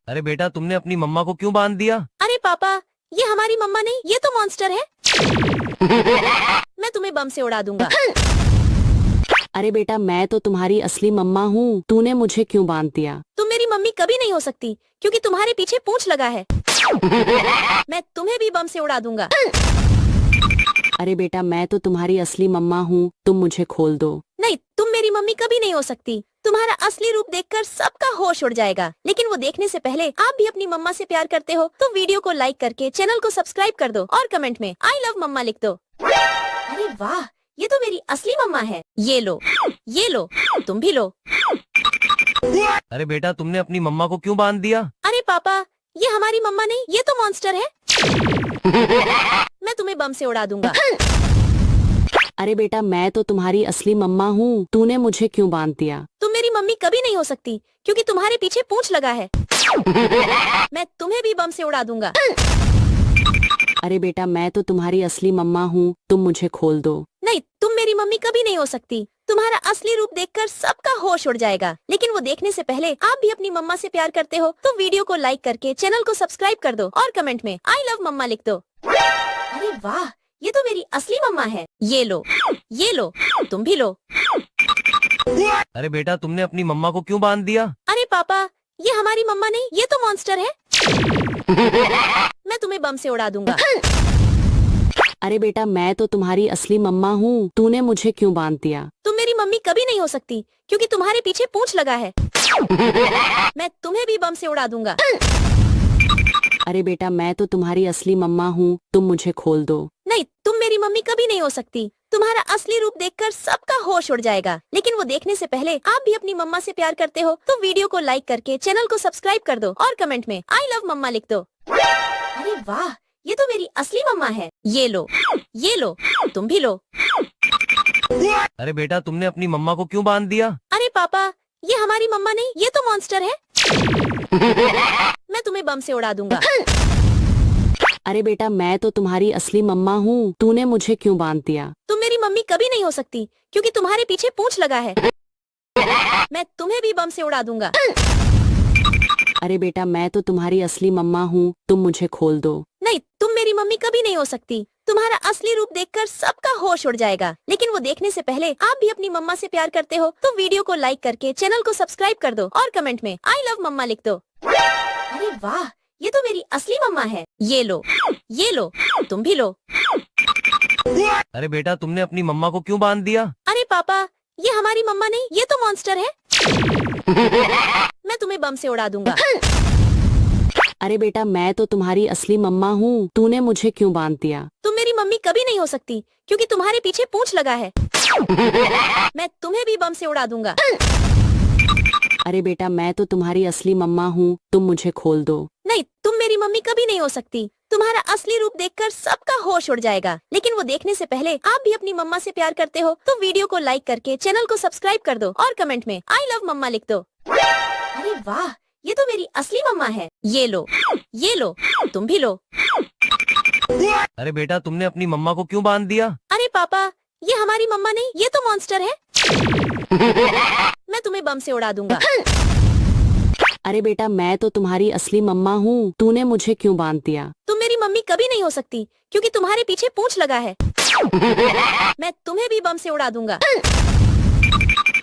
अरे बेटा तुमने अपनी मम्मा को क्यों बांध दिया? अरे पापा, ये हमारी मम्मा नहीं, ये तो मॉन्स्टर है। मैं तुम्हें बम से उड़ा दूंगा। अरे बेटा मैं तो तुम्हारी असली मम्मा हूँ, तूने मुझे क्यों बांध दिया? तुम मेरी मम्मी कभी नहीं हो सकती क्योंकि तुम्हारे पीछे पूंछ लगा है। मैं तुम्हें भी बम से उड़ा दूंगा। अरे बेटा मैं तो तुम्हारी असली मम्मा हूँ, तुम मुझे खोल दो। नहीं, तुम मेरी मम्मी कभी नहीं हो सकती। तुम्हारा असली रूप देखकर सबका होश उड़ जाएगा। लेकिन वो देखने से पहले आप भी अपनी मम्मा से प्यार करते हो तो वीडियो को लाइक करके चैनल को सब्सक्राइब कर दो और कमेंट में आई लव मम्मा लिख दो। अरे वाह, ये तो मेरी असली मम्मा है। ये लो, तुम भी लो। अरे बेटा तुमने अपनी मम्मा को क्यों बांध दिया? अरे पापा, ये हमारी मम्मा नहीं, ये तो मॉन्स्टर है। मैं तुम्हें बम से उड़ा दूंगा। अरे बेटा मैं तो तुम्हारी असली मम्मा हूँ, तूने मुझे क्यों बांध दिया? तुम मेरी मम्मी कभी नहीं हो सकती क्योंकि तुम्हारे पीछे पूंछ लगा है। मैं तुम्हें भी बम से उड़ा दूंगा। अरे बेटा मैं तो तुम्हारी असली मम्मा हूँ, तुम मुझे खोल दो। नहीं, तुम मेरी मम्मी कभी नहीं हो सकती। तुम्हारा असली रूप देखकर सबका होश उड़ जाएगा। लेकिन वो देखने से पहले आप भी अपनी मम्मा से प्यार करते हो तो वीडियो को लाइक करके चैनल को सब्सक्राइब कर दो और कमेंट में आई लव मम्मा लिख दो। अरे वाह, ये तो मेरी असली मम्मा है। ये लो, तुम भी लो। अरे बेटा तुमने अपनी मम्मा को क्यों बांध दिया? अरे पापा, ये हमारी मम्मा नहीं, ये तो मॉन्स्टर है। मैं तुम्हें बम से उड़ा दूंगा। अरे बेटा मैं तो तुम्हारी असली मम्मा हूँ, तूने मुझे क्यों बांध दिया? तुम मेरी मम्मी कभी नहीं हो सकती क्योंकि तुम्हारे पीछे पूंछ लगा है। मैं तुम्हें भी बम से उड़ा दूंगा। अरे बेटा मैं तो तुम्हारी असली मम्मा हूँ, तुम मुझे खोल दो। नहीं, तुम मेरी मम्मी कभी नहीं हो सकती। तुम्हारा असली रूप देखकर सबका होश उड़ जाएगा। लेकिन वो देखने से पहले आप भी अपनी मम्मा से प्यार करते हो तो वीडियो को लाइक करके चैनल को सब्सक्राइब कर दो और कमेंट में आई लव मम्मा लिख दो। अरे वाह, ये तो मेरी असली मम्मा है। ये लो, तुम भी लो। अरे बेटा तुमने अपनी मम्मा को क्यों बांध दिया? अरे पापा, ये हमारी मम्मा नहीं, ये तो मॉन्स्टर है। मैं तुम्हें बम से उड़ा दूंगा। अरे बेटा मैं तो तुम्हारी असली मम्मा हूँ, तूने मुझे क्यों बांध दिया? तुम मेरी मम्मी कभी नहीं हो सकती क्योंकि तुम्हारे पीछे पूंछ लगा है। मैं तुम्हें भी बम से उड़ा दूंगा। अरे बेटा मैं तो तुम्हारी असली मम्मा हूँ, तुम मुझे खोल दो। नहीं, तुम मेरी मम्मी कभी नहीं हो सकती। तुम्हारा असली रूप देखकर सबका होश उड़ जाएगा। लेकिन वो देखने से पहले आप भी अपनी मम्मा से प्यार करते हो तो वीडियो को लाइक करके चैनल को सब्सक्राइब कर दो और कमेंट में आई लव मम्मा लिख दो। अरे वाह, ये तो मेरी असली मम्मा है। ये लो, तुम भी लो। अरे बेटा तुमने अपनी मम्मा को क्यों बांध दिया? अरे पापा, ये हमारी मम्मा नहीं, ये तो मॉन्स्टर है। मैं तुम्हें बम से उड़ा दूंगा। अरे बेटा मैं तो तुम्हारी असली मम्मा हूँ, तूने मुझे क्यों बांध दिया? तुम मेरी मम्मी कभी नहीं हो सकती क्योंकि तुम्हारे पीछे पूंछ लगा है। मैं तुम्हें भी बम से उड़ा दूंगा। अरे बेटा मैं तो तुम्हारी असली मम्मा हूँ, तुम मुझे खोल दो। नहीं, तुम मेरी मम्मी कभी नहीं हो सकती। तुम्हारा असली रूप देखकर सबका होश उड़ जाएगा। लेकिन वो देखने से पहले आप भी अपनी मम्मा से प्यार करते हो तो वीडियो को लाइक करके चैनल को सब्सक्राइब कर दो और कमेंट में आई लव मम्मा लिख दो। अरे वाह, ये तो मेरी असली मम्मा है। ये लो, तुम भी लो। अरे बेटा तुमने अपनी मम्मा को क्यों बांध दिया? अरे पापा, ये हमारी मम्मा नहीं, ये तो मॉन्स्टर है। मैं तुम्हें बम से उड़ा दूंगा। अरे बेटा मैं तो तुम्हारी असली मम्मा हूँ, तूने मुझे क्यों बांध दिया? तुम मेरी मम्मी कभी नहीं हो सकती क्योंकि तुम्हारे पीछे पूंछ लगा है। मैं तुम्हें भी बम से उड़ा दूंगा।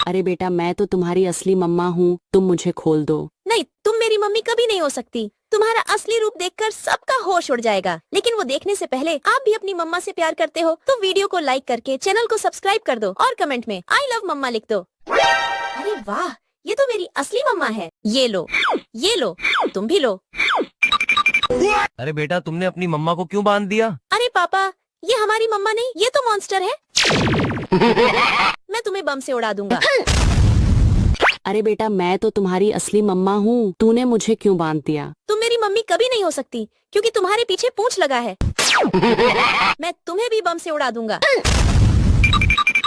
अरे बेटा मैं तो तुम्हारी असली मम्मा हूँ, तुम मुझे खोल दो। नहीं, तुम मेरी मम्मी कभी नहीं हो सकती। तुम्हारा असली रूप देखकर सबका होश उड़ जाएगा, लेकिन वो देखने से पहले आप भी अपनी मम्मा से प्यार करते हो तो वीडियो को लाइक करके चैनल को सब्सक्राइब कर दो और कमेंट में आई लव मम्मा लिख दो। अरे वाह, ये तो मेरी असली मम्मा है। ये लो, तुम भी लो। अरे बेटा तुमने अपनी मम्मा को क्यों बांध दिया? अरे पापा, ये हमारी मम्मा नहीं, ये तो मॉन्स्टर है। मैं तुम्हें बम से उड़ा दूंगा। अरे बेटा मैं तो तुम्हारी असली मम्मा हूँ, तूने मुझे क्यों बांध दिया? तुम मेरी मम्मी कभी नहीं हो सकती क्योंकि तुम्हारे पीछे पूंछ लगा है। मैं तुम्हें भी बम से उड़ा दूंगा।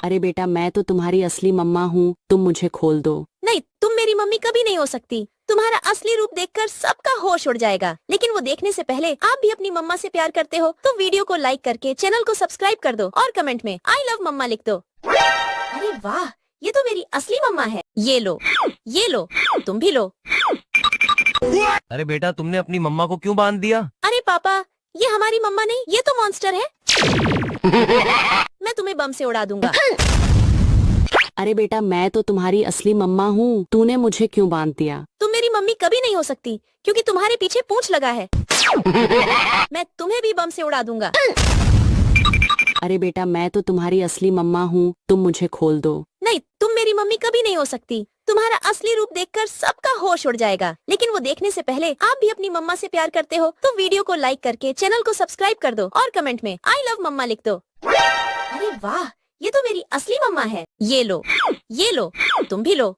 अरे बेटा मैं तो तुम्हारी असली मम्मा हूँ, तुम मुझे खोल दो। नहीं, तुम मेरी मम्मी कभी नहीं हो सकती। तुम्हारा असली रूप देखकर सबका होश उड़ जाएगा, लेकिन वो देखने से पहले आप भी अपनी मम्मा से प्यार करते हो तो वीडियो को लाइक करके चैनल को सब्सक्राइब कर दो और कमेंट में आई लव मम्मा लिख दो। अरे वाह, ये तो मेरी असली मम्मा है। ये लो, तुम भी लो। अरे बेटा तुमने अपनी मम्मा को क्यों बांध दिया? अरे पापा, ये हमारी मम्मा नहीं, ये तो मॉन्स्टर है। मैं तुम्हें बम से उड़ा दूंगा। अरे बेटा मैं तो तुम्हारी असली मम्मा हूँ, तूने मुझे क्यों बांध दिया? तुम मेरी मम्मी कभी नहीं हो सकती क्योंकि तुम्हारे पीछे पूंछ लगा है। मैं तुम्हें भी बम से उड़ा दूंगा। अरे बेटा मैं तो तुम्हारी असली मम्मा हूँ, तुम मुझे खोल दो। नहीं, तुम मेरी मम्मी कभी नहीं हो सकती। तुम्हारा असली रूप देखकर सबका होश उड़ जाएगा, लेकिन वो देखने से पहले आप भी अपनी मम्मा से प्यार करते हो तो वीडियो को लाइक करके चैनल को सब्सक्राइब कर दो और कमेंट में आई लव मम्मा लिख दो। अरे वाह, ये तो मेरी असली मम्मा है। ये लो, तुम भी लो।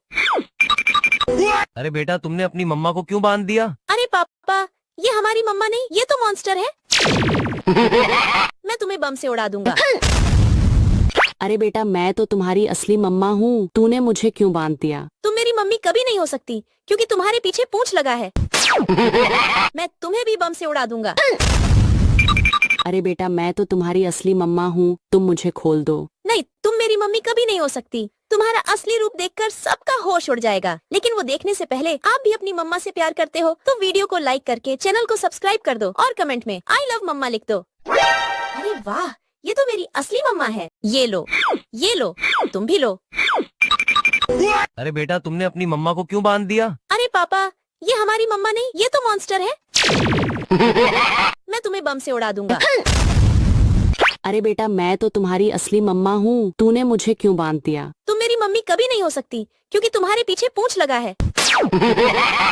अरे बेटा तुमने अपनी मम्मा को क्यों बांध दिया? अरे पापा, ये हमारी मम्मा नहीं, ये तो मॉन्स्टर है। मैं तुम्हें बम से उड़ा दूंगा। अरे बेटा मैं तो तुम्हारी असली मम्मा हूँ, तूने मुझे क्यों बांध दिया? तुम मेरी मम्मी कभी नहीं हो सकती क्योंकि तुम्हारे पीछे पूंछ लगा है। मैं तुम्हें भी बम से उड़ा दूंगा। अरे बेटा मैं तो तुम्हारी असली मम्मा हूँ, तुम मुझे खोल दो। नहीं, तुम मेरी मम्मी कभी नहीं हो सकती। तुम्हारा असली रूप देखकर सबका होश उड़ जाएगा, लेकिन वो देखने से पहले आप भी अपनी मम्मा से प्यार करते हो तो वीडियो को लाइक करके चैनल को सब्सक्राइब कर दो और कमेंट में आई लव मम्मा लिख दो। अरे वाह, ये तो मेरी असली मम्मा है। ये लो, तुम भी लो। अरे बेटा तुमने अपनी मम्मा को क्यों बांध दिया? अरे पापा, ये हमारी मम्मा नहीं, ये तो मॉन्स्टर है। मैं तुम्हें बम से उड़ा दूंगा। अरे बेटा मैं तो तुम्हारी असली मम्मा हूँ, तूने मुझे क्यों बांध दिया? तुम मेरी मम्मी कभी नहीं हो सकती क्योंकि तुम्हारे पीछे पूंछ लगा है।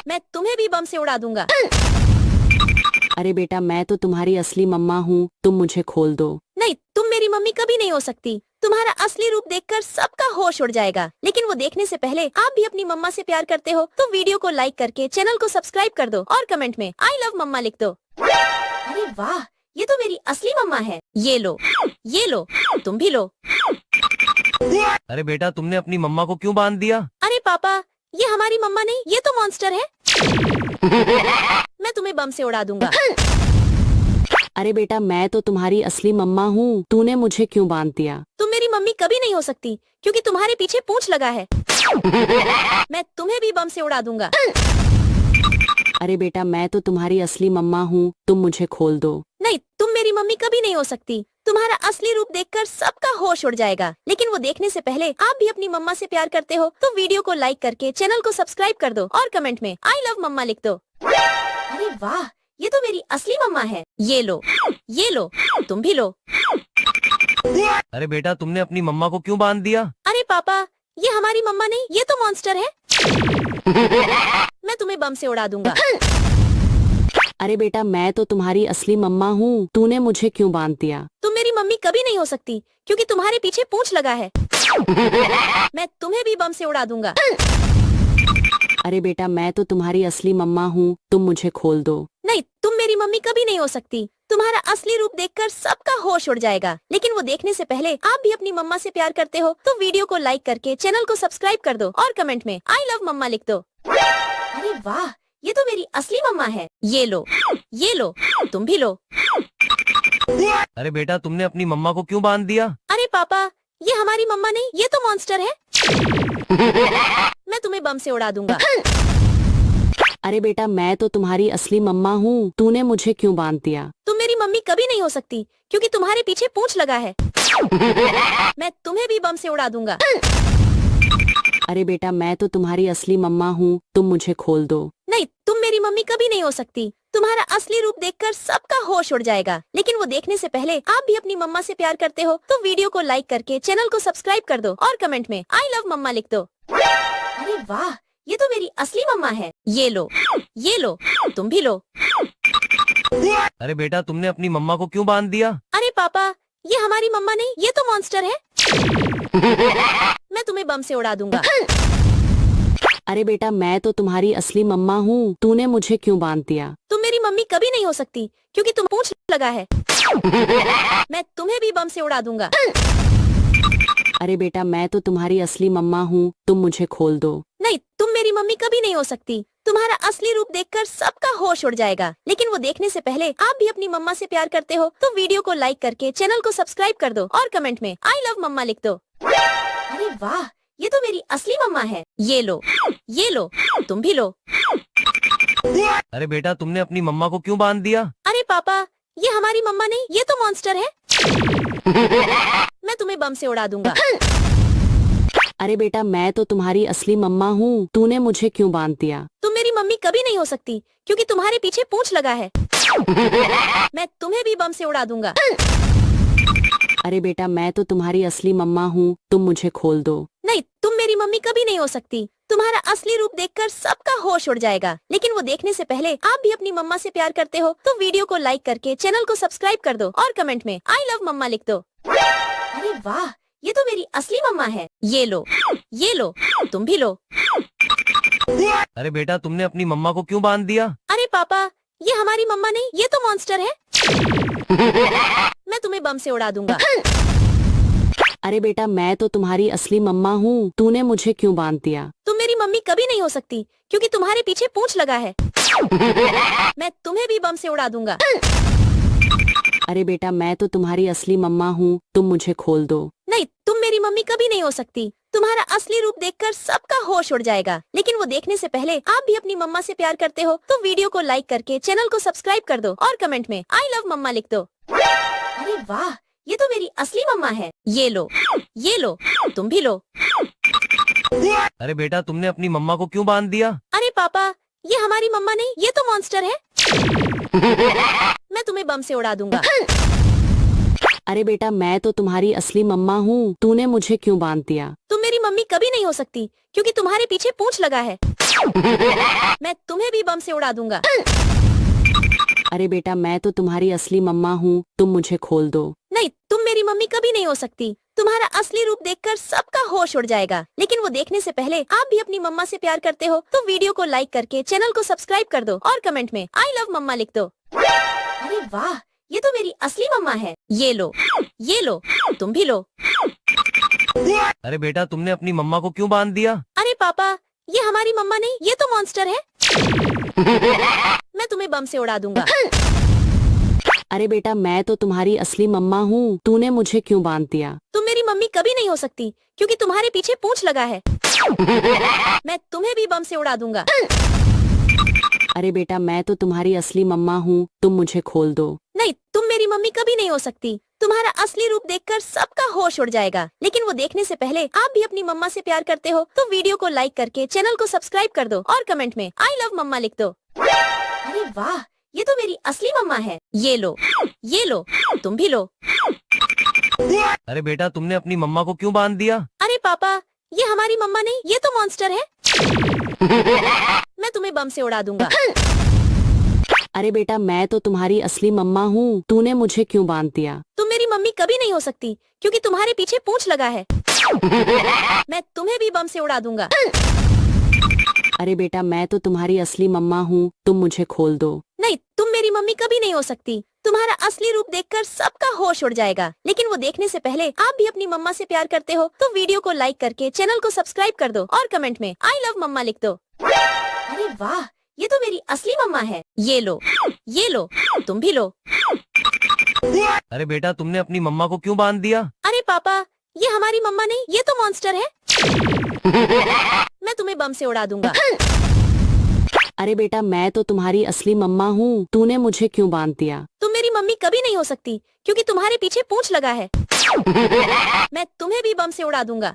मैं तुम्हें भी बम से उड़ा दूंगा। अरे बेटा मैं तो तुम्हारी असली मम्मा हूँ, तुम मुझे खोल दो। नहीं, तुम मेरी मम्मी कभी नहीं हो सकती। तुम्हारा असली रूप देखकर सबका होश उड़ जाएगा, लेकिन वो देखने से पहले आप भी अपनी मम्मा से प्यार करते हो तो वीडियो को लाइक करके चैनल को सब्सक्राइब कर दो और कमेंट में आई लव मम्मा लिख दो। अरे वाह, ये तो मेरी असली मम्मा है। ये लो, तुम भी लो। अरे बेटा तुमने अपनी मम्मा को क्यों बांध दिया? अरे पापा, ये हमारी मम्मा नहीं, ये तो मॉन्स्टर है। मैं तुम्हें बम से उड़ा दूंगा। अरे बेटा मैं तो तुम्हारी असली मम्मा हूँ, तूने मुझे क्यों बांध दिया? तुम मेरी मम्मी कभी नहीं हो सकती क्योंकि तुम्हारे पीछे पूंछ लगा है। मैं तुम्हें भी बम से उड़ा दूंगा। अरे बेटा मैं तो तुम्हारी असली मम्मा हूँ, तुम मुझे खोल दो। नहीं, तुम मेरी मम्मी कभी नहीं हो सकती। तुम्हारा असली रूप देखकर सबका होश उड़ जाएगा, लेकिन वो देखने से पहले आप भी अपनी मम्मा से प्यार करते हो तो वीडियो को लाइक करके चैनल को सब्सक्राइब कर दो और कमेंट में आई लव मम्मा लिख दो। अरे वाह, ये तो मेरी असली मम्मा है। ये लो, तुम भी लो। अरे बेटा तुमने अपनी मम्मा को क्यों बांध दिया? अरे पापा, ये हमारी मम्मा नहीं, ये तो मॉन्स्टर है। मैं तुम्हें बम से उड़ा दूंगा। अरे बेटा मैं तो तुम्हारी असली मम्मा हूँ, तूने मुझे क्यों बांध दिया? तुम मेरी मम्मी कभी नहीं हो सकती क्योंकि तुम्हारे पीछे पूंछ लगा है। मैं तुम्हें भी बम से उड़ा दूंगा। अरे बेटा मैं तो तुम्हारी असली मम्मा हूँ, तुम मुझे खोल दो। नहीं, तुम मेरी मम्मी कभी नहीं हो सकती। तुम्हारा असली रूप देखकर सबका होश उड़ जाएगा, लेकिन वो देखने से पहले आप भी अपनी मम्मा से प्यार करते हो तो वीडियो को लाइक करके चैनल को सब्सक्राइब कर दो और कमेंट में आई लव मम्मा लिख दो। अरे वाह, ये तो मेरी असली मम्मा है। ये लो, तुम भी लो। अरे बेटा तुमने अपनी मम्मा को क्यों बांध दिया? अरे पापा, ये हमारी मम्मा नहीं, ये तो मॉन्स्टर है। मैं तुम्हें बम से उड़ा दूंगा। अरे बेटा मैं तो तुम्हारी असली मम्मा हूँ, तूने मुझे क्यों बांध दिया? तुम मेरी मम्मी कभी नहीं हो सकती क्योंकि तुम्हारे पीछे पूंछ लगा है। मैं तुम्हें भी बम से उड़ा दूंगा। अरे बेटा मैं तो तुम्हारी असली मम्मा हूँ, तुम मुझे खोल दो। नहीं, तुम मेरी मम्मी कभी नहीं हो सकती। तुम्हारा असली रूप देखकर सबका होश उड़ जाएगा। लेकिन वो देखने से पहले आप भी अपनी मम्मा से प्यार करते हो तो वीडियो को लाइक करके चैनल को सब्सक्राइब कर दो और कमेंट में आई लव मम्मा लिख दो। अरे वाह, ये तो मेरी असली मम्मा है। ये लो, तुम भी लो। अरे बेटा तुमने अपनी मम्मा को क्यों बांध दिया? अरे पापा, ये हमारी मम्मा नहीं, ये तो मॉन्स्टर है। मैं तुम्हें बम से उड़ा दूंगा। अरे बेटा मैं तो तुम्हारी असली मम्मा हूँ, तूने मुझे क्यों बांध दिया? तुम मेरी मम्मी कभी नहीं हो सकती क्योंकि तुम पूंछ लगा है। मैं तुम्हें भी बम से उड़ा दूंगा। अरे बेटा मैं तो तुम्हारी असली मम्मा हूँ, तुम मुझे खोल दो। नहीं, तुम मेरी मम्मी कभी नहीं हो सकती। तुम्हारा असली रूप देखकर सबका होश उड़ जाएगा। लेकिन वो देखने से पहले आप भी अपनी मम्मा से प्यार करते हो तो वीडियो को लाइक करके चैनल को सब्सक्राइब कर दो और कमेंट में आई लव मम्मा लिख दो। अरे वाह, ये तो मेरी असली मम्मा है। ये लो, तुम भी लो। अरे बेटा तुमने अपनी मम्मा को क्यों बांध दिया? अरे पापा, ये हमारी मम्मा नहीं, ये तो मॉन्स्टर है। मैं तुम्हें बम से उड़ा दूंगा। अरे बेटा मैं तो तुम्हारी असली मम्मा हूँ, तूने मुझे क्यों बांध दिया? तुम मेरी मम्मी कभी नहीं हो सकती क्योंकि तुम्हारे पीछे पूंछ लगा है। मैं तुम्हें भी बम से उड़ा दूंगा। अरे बेटा मैं तो तुम्हारी असली मम्मा हूँ, तुम मुझे खोल दो। नहीं, तुम मेरी मम्मी कभी नहीं हो सकती। तुम्हारा असली रूप देखकर सबका होश उड़ जाएगा। लेकिन वो देखने से पहले आप भी अपनी मम्मा से प्यार करते हो तो वीडियो को लाइक करके चैनल को सब्सक्राइब कर दो और कमेंट में आई लव मम्मा लिख दो। अरे वाह, ये तो मेरी असली मम्मा है। ये लो, तुम भी लो। अरे बेटा तुमने अपनी मम्मा को क्यों बांध दिया? अरे पापा, ये हमारी मम्मा नहीं, ये तो मॉन्स्टर है। मैं तुम्हें बम से उड़ा दूंगा। अरे बेटा मैं तो तुम्हारी असली मम्मा हूँ, तूने मुझे क्यों बांध दिया? तुम मेरी मम्मी कभी नहीं हो सकती क्योंकि तुम्हारे पीछे पूंछ लगा है। मैं तुम्हें भी बम से उड़ा दूंगा। अरे बेटा मैं तो तुम्हारी असली मम्मा हूँ, तुम मुझे खोल दो। नहीं, तुम मेरी मम्मी कभी नहीं हो सकती। तुम्हारा असली रूप देखकर सबका होश उड़ जाएगा। लेकिन वो देखने से पहले आप भी अपनी मम्मा से प्यार करते हो तो वीडियो को लाइक करके चैनल को सब्सक्राइब कर दो और कमेंट में आई लव मम्मा लिख दो। अरे वाह, ये तो मेरी असली मम्मा है। ये लो, तुम भी लो। अरे बेटा तुमने अपनी मम्मा को क्यों बांध दिया? अरे पापा, ये हमारी मम्मा नहीं, ये तो मॉन्स्टर है। मैं तुम्हें बम से उड़ा दूंगा। अरे बेटा मैं तो तुम्हारी असली मम्मा हूँ, तूने मुझे क्यों बांध दिया? तुम मेरी मम्मी कभी नहीं हो सकती क्योंकि तुम्हारे पीछे पूंछ लगा है। मैं तुम्हें भी बम से उड़ा दूंगा। अरे बेटा मैं तो तुम्हारी असली मम्मा हूँ, तुम मुझे खोल दो। नहीं, तुम मेरी मम्मी कभी नहीं हो सकती। तुम्हारा असली रूप देखकर सबका होश उड़ जाएगा। लेकिन वो देखने से पहले आप भी अपनी मम्मा से प्यार करते हो तो वीडियो को लाइक करके चैनल को सब्सक्राइब कर दो और कमेंट में आई लव मम्मा लिख दो। अरे वाह, ये तो मेरी असली मम्मा है। ये लो, तुम भी लो। अरे बेटा तुमने अपनी मम्मा को क्यों बांध दिया? अरे पापा, ये हमारी मम्मा नहीं, ये तो मॉन्स्टर है। मैं तुम्हें बम से उड़ा दूंगा। अरे बेटा मैं तो तुम्हारी असली मम्मा हूँ, तूने मुझे क्यों बांध दिया? तुम मेरी मम्मी कभी नहीं हो सकती क्योंकि तुम्हारे पीछे पूंछ लगा है। मैं तुम्हें भी बम से उड़ा दूंगा। अरे बेटा मैं तो तुम्हारी असली मम्मा हूँ, तुम मुझे खोल दो। नहीं, तुम मेरी मम्मी कभी नहीं हो सकती। तुम्हारा असली रूप देखकर सबका होश उड़ जाएगा। लेकिन वो देखने से पहले आप भी अपनी मम्मा से प्यार करते हो तो वीडियो को लाइक करके चैनल को सब्सक्राइब कर दो और कमेंट में आई लव मम्मा लिख दो। अरे वाह, ये तो मेरी असली मम्मा है। ये लो, तुम भी लो। अरे बेटा तुमने अपनी मम्मा को क्यों बांध दिया? अरे पापा, ये हमारी मम्मा नहीं, ये तो मॉन्स्टर है। मैं तुम्हें बम से उड़ा दूंगा। अरे बेटा मैं तो तुम्हारी असली मम्मा हूँ, तूने मुझे क्यों बांध दिया? तुम मेरी मम्मी कभी नहीं हो सकती क्योंकि तुम्हारे पीछे पूंछ लगा है। मैं तुम्हें भी बम से उड़ा दूंगा। अरे बेटा मैं तो तुम्हारी असली मम्मा हूँ, तुम मुझे खोल दो। नहीं, तुम मेरी मम्मी कभी नहीं हो सकती। तुम्हारा असली रूप देखकर सबका होश उड़ जाएगा। लेकिन वो देखने से पहले आप भी अपनी मम्मा से प्यार करते हो तो वीडियो को लाइक करके चैनल को सब्सक्राइब कर दो और कमेंट में आई लव मम्मा लिख दो। अरे वाह, ये तो मेरी असली मम्मा है। ये लो, तुम भी लो। अरे बेटा तुमने अपनी मम्मा को क्यों बांध दिया? अरे पापा, ये हमारी मम्मा नहीं, ये तो मॉन्स्टर है। मैं तुम्हें बम से उड़ा दूंगा। अरे बेटा मैं तो तुम्हारी असली मम्मा हूँ, तूने मुझे क्यों बांध दिया? तुम मेरी मम्मी कभी नहीं हो सकती क्योंकि तुम्हारे पीछे पूंछ लगा है। मैं तुम्हें भी बम से उड़ा दूंगा।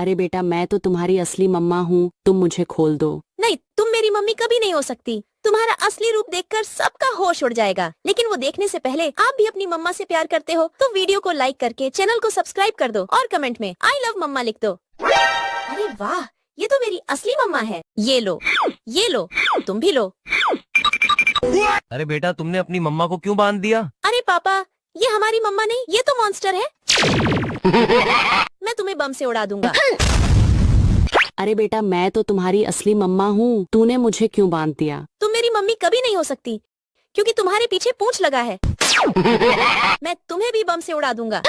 अरे बेटा मैं तो तुम्हारी असली मम्मा हूँ, तुम मुझे खोल दो। नहीं, तुम मेरी मम्मी कभी नहीं हो सकती। तुम्हारा असली रूप देखकर सबका होश उड़ जाएगा, लेकिन वो देखने से पहले आप भी अपनी मम्मा से प्यार करते हो तो वीडियो को लाइक करके चैनल को सब्सक्राइब कर दो और कमेंट में आई लव मम्मा लिख दो। अरे वाह, ये तो मेरी असली मम्मा है। ये लो, तुम भी लो। अरे बेटा तुमने अपनी मम्मा को क्यों बांध दिया? अरे पापा, ये हमारी मम्मा नहीं, ये तो मॉन्स्टर है। मैं तुम्हें बम से उड़ा दूंगा। अरे बेटा मैं तो तुम्हारी असली मम्मा हूँ, तूने मुझे क्यों बांध दिया? तुम मेरी मम्मी कभी नहीं हो सकती क्योंकि तुम्हारे पीछे पूंछ लगा है। मैं तुम्हें भी बम से उड़ा दूंगा।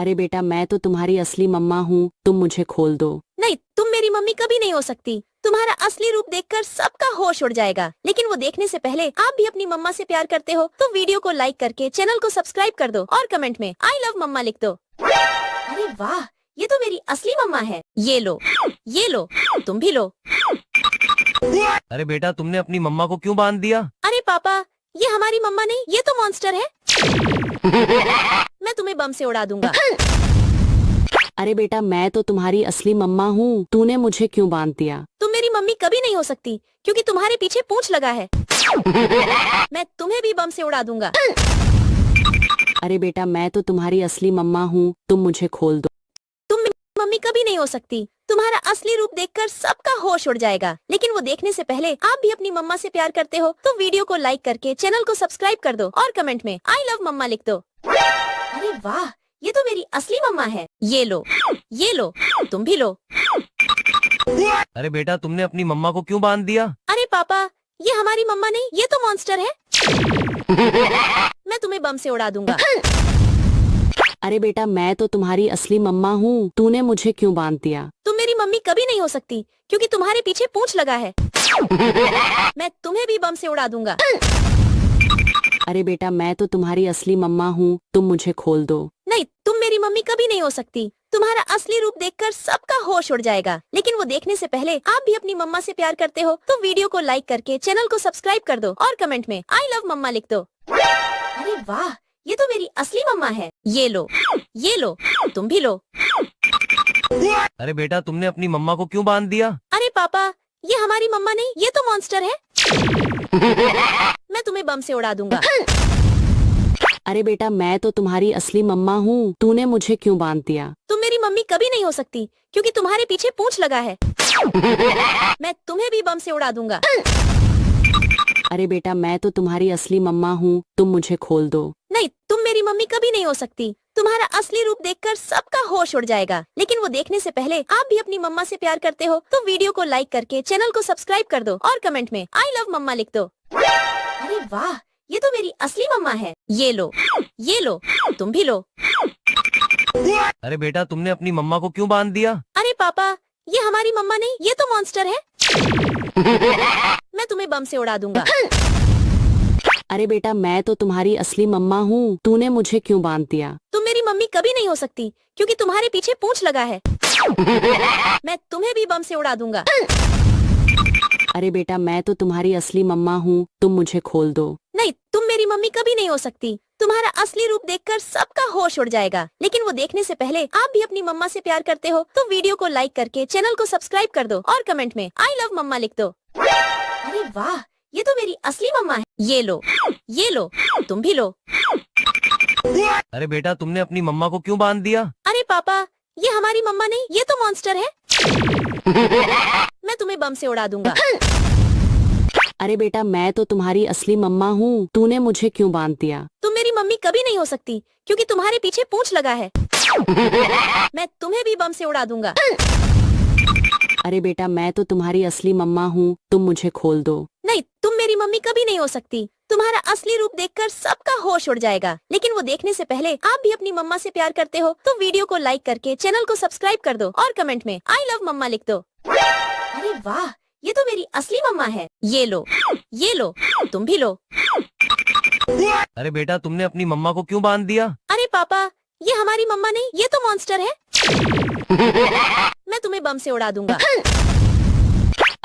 अरे बेटा मैं तो तुम्हारी असली मम्मा हूँ, तुम मुझे खोल दो। नहीं, तुम मेरी मम्मी कभी नहीं हो सकती। तुम्हारा असली रूप देखकर सबका होश उड़ जाएगा, लेकिन वो देखने से पहले आप भी अपनी मम्मा से प्यार करते हो तो वीडियो को लाइक करके चैनल को सब्सक्राइब कर दो और कमेंट में आई लव मम्मा लिख दो। अरे वाह, ये तो मेरी असली मम्मा है। ये लो, तुम भी लो। अरे बेटा तुमने अपनी मम्मा को क्यों बांध दिया? अरे पापा, ये हमारी मम्मा नहीं, ये तो मॉन्स्टर है। मैं तुम्हें बम से उड़ा दूंगा। अरे बेटा मैं तो तुम्हारी असली मम्मा हूँ, तूने मुझे क्यों बांध दिया? तुम मेरी मम्मी कभी नहीं हो सकती क्योंकि तुम्हारे पीछे पूंछ लगा है। मैं तुम्हें भी बम से उड़ा दूंगा। अरे बेटा मैं तो तुम्हारी असली मम्मा हूँ, तुम मुझे खोल दो। तुम मेरी मम्मी कभी नहीं हो सकती। तुम्हारा असली रूप देखकर सबका होश उड़ जाएगा, लेकिन वो देखने से पहले आप भी अपनी मम्मा से प्यार करते हो तो वीडियो को लाइक करके चैनल को सब्सक्राइब कर दो और कमेंट में आई लव मम्मा लिख दो। अरे वाह, ये तो मेरी असली मम्मा है। ये लो, तुम भी लो। अरे बेटा तुमने अपनी मम्मा को क्यों बांध दिया? अरे पापा, ये हमारी मम्मा नहीं, ये तो मॉन्स्टर है। मैं तुम्हें बम से उड़ा दूंगा। अरे बेटा मैं तो तुम्हारी असली मम्मा हूँ, तूने मुझे क्यों बांध दिया? तुम मेरी मम्मी कभी नहीं हो सकती क्योंकि तुम्हारे पीछे पूंछ लगा है। मैं तुम्हें भी बम से उड़ा दूंगा। अरे बेटा मैं तो तुम्हारी असली मम्मा हूँ, तुम मुझे खोल दो। नहीं, तुम मेरी मम्मी कभी नहीं हो सकती। तुम्हारा असली रूप देखकर सबका होश उड़ जाएगा, लेकिन वो देखने से पहले आप भी अपनी मम्मा से प्यार करते हो तो वीडियो को लाइक करके चैनल को सब्सक्राइब कर दो और कमेंट में आई लव मम्मा लिख दो। अरे वाह, ये तो मेरी असली मम्मा है। ये लो, तुम भी लो। अरे बेटा तुमने अपनी मम्मा को क्यों बांध दिया? अरे पापा, ये हमारी मम्मा नहीं, ये तो मॉन्स्टर है। मैं तुम्हें बम से उड़ा दूंगा। अरे बेटा मैं तो तुम्हारी असली मम्मा हूँ, तूने मुझे क्यों बांध दिया? तुम मेरी मम्मी कभी नहीं हो सकती क्योंकि तुम्हारे पीछे पूंछ लगा है। मैं तुम्हें भी बम से उड़ा दूंगा। अरे बेटा मैं तो तुम्हारी असली मम्मा हूँ, तुम मुझे खोल दो। नहीं, तुम मेरी मम्मी कभी नहीं हो सकती। तुम्हारा असली रूप देखकर सबका होश उड़ जाएगा, लेकिन वो देखने से पहले आप भी अपनी मम्मा से प्यार करते हो तो वीडियो को लाइक करके चैनल को सब्सक्राइब कर दो और कमेंट में आई लव मम्मा लिख दो। अरे वाह, ये तो मेरी असली मम्मा है। ये लो, तुम भी लो। अरे बेटा तुमने अपनी मम्मा को क्यों बांध दिया? अरे पापा, ये हमारी मम्मा नहीं, ये तो मॉन्स्टर है। मैं तुम्हें बम से उड़ा दूंगा। अरे बेटा मैं तो तुम्हारी असली मम्मा हूँ, तूने मुझे क्यों बांध दिया? तुम मेरी मम्मी कभी नहीं हो सकती क्योंकि तुम्हारे पीछे पूंछ लगा है। मैं तुम्हें भी बम से उड़ा दूंगा। अरे बेटा मैं तो तुम्हारी असली मम्मा हूँ, तुम मुझे खोल दो। नहीं, तुम मेरी मम्मी कभी नहीं हो सकती। तुम्हारा असली रूप देखकर सबका होश उड़ जाएगा, लेकिन वो देखने से पहले आप भी अपनी मम्मा से प्यार करते हो तो वीडियो को लाइक करके चैनल को सब्सक्राइब कर दो और कमेंट में आई लव मम्मा लिख दो। अरे वाह, ये तो मेरी असली मम्मा है। ये लो, तुम भी लो। अरे बेटा तुमने अपनी मम्मा को क्यों बांध दिया? अरे पापा, ये हमारी मम्मा नहीं, ये तो मॉन्स्टर है। मैं तुम्हें बम से उड़ा दूंगा। अरे बेटा मैं तो तुम्हारी असली मम्मा हूँ, तूने मुझे क्यों बांध दिया? तुम मेरी मम्मी कभी नहीं हो सकती क्योंकि तुम्हारे पीछे पूंछ लगा है। मैं तुम्हें भी बम से उड़ा दूंगा। अरे बेटा मैं तो तुम्हारी असली मम्मा हूँ, तुम मुझे खोल दो। नहीं, तुम मेरी मम्मी कभी नहीं हो सकती। तुम्हारा असली रूप देखकर सबका होश उड़ जाएगा, लेकिन वो देखने से पहले आप भी अपनी मम्मा से प्यार करते हो तो वीडियो को लाइक करके चैनल को सब्सक्राइब कर दो और कमेंट में आई लव मम्मा लिख दो। अरे वाह, ये तो मेरी असली मम्मा है। ये लो, तुम भी लो। अरे बेटा तुमने अपनी मम्मा को क्यों बांध दिया? अरे पापा, ये हमारी मम्मा नहीं, ये तो मॉन्स्टर है। मैं तुम्हें बम से उड़ा दूंगा।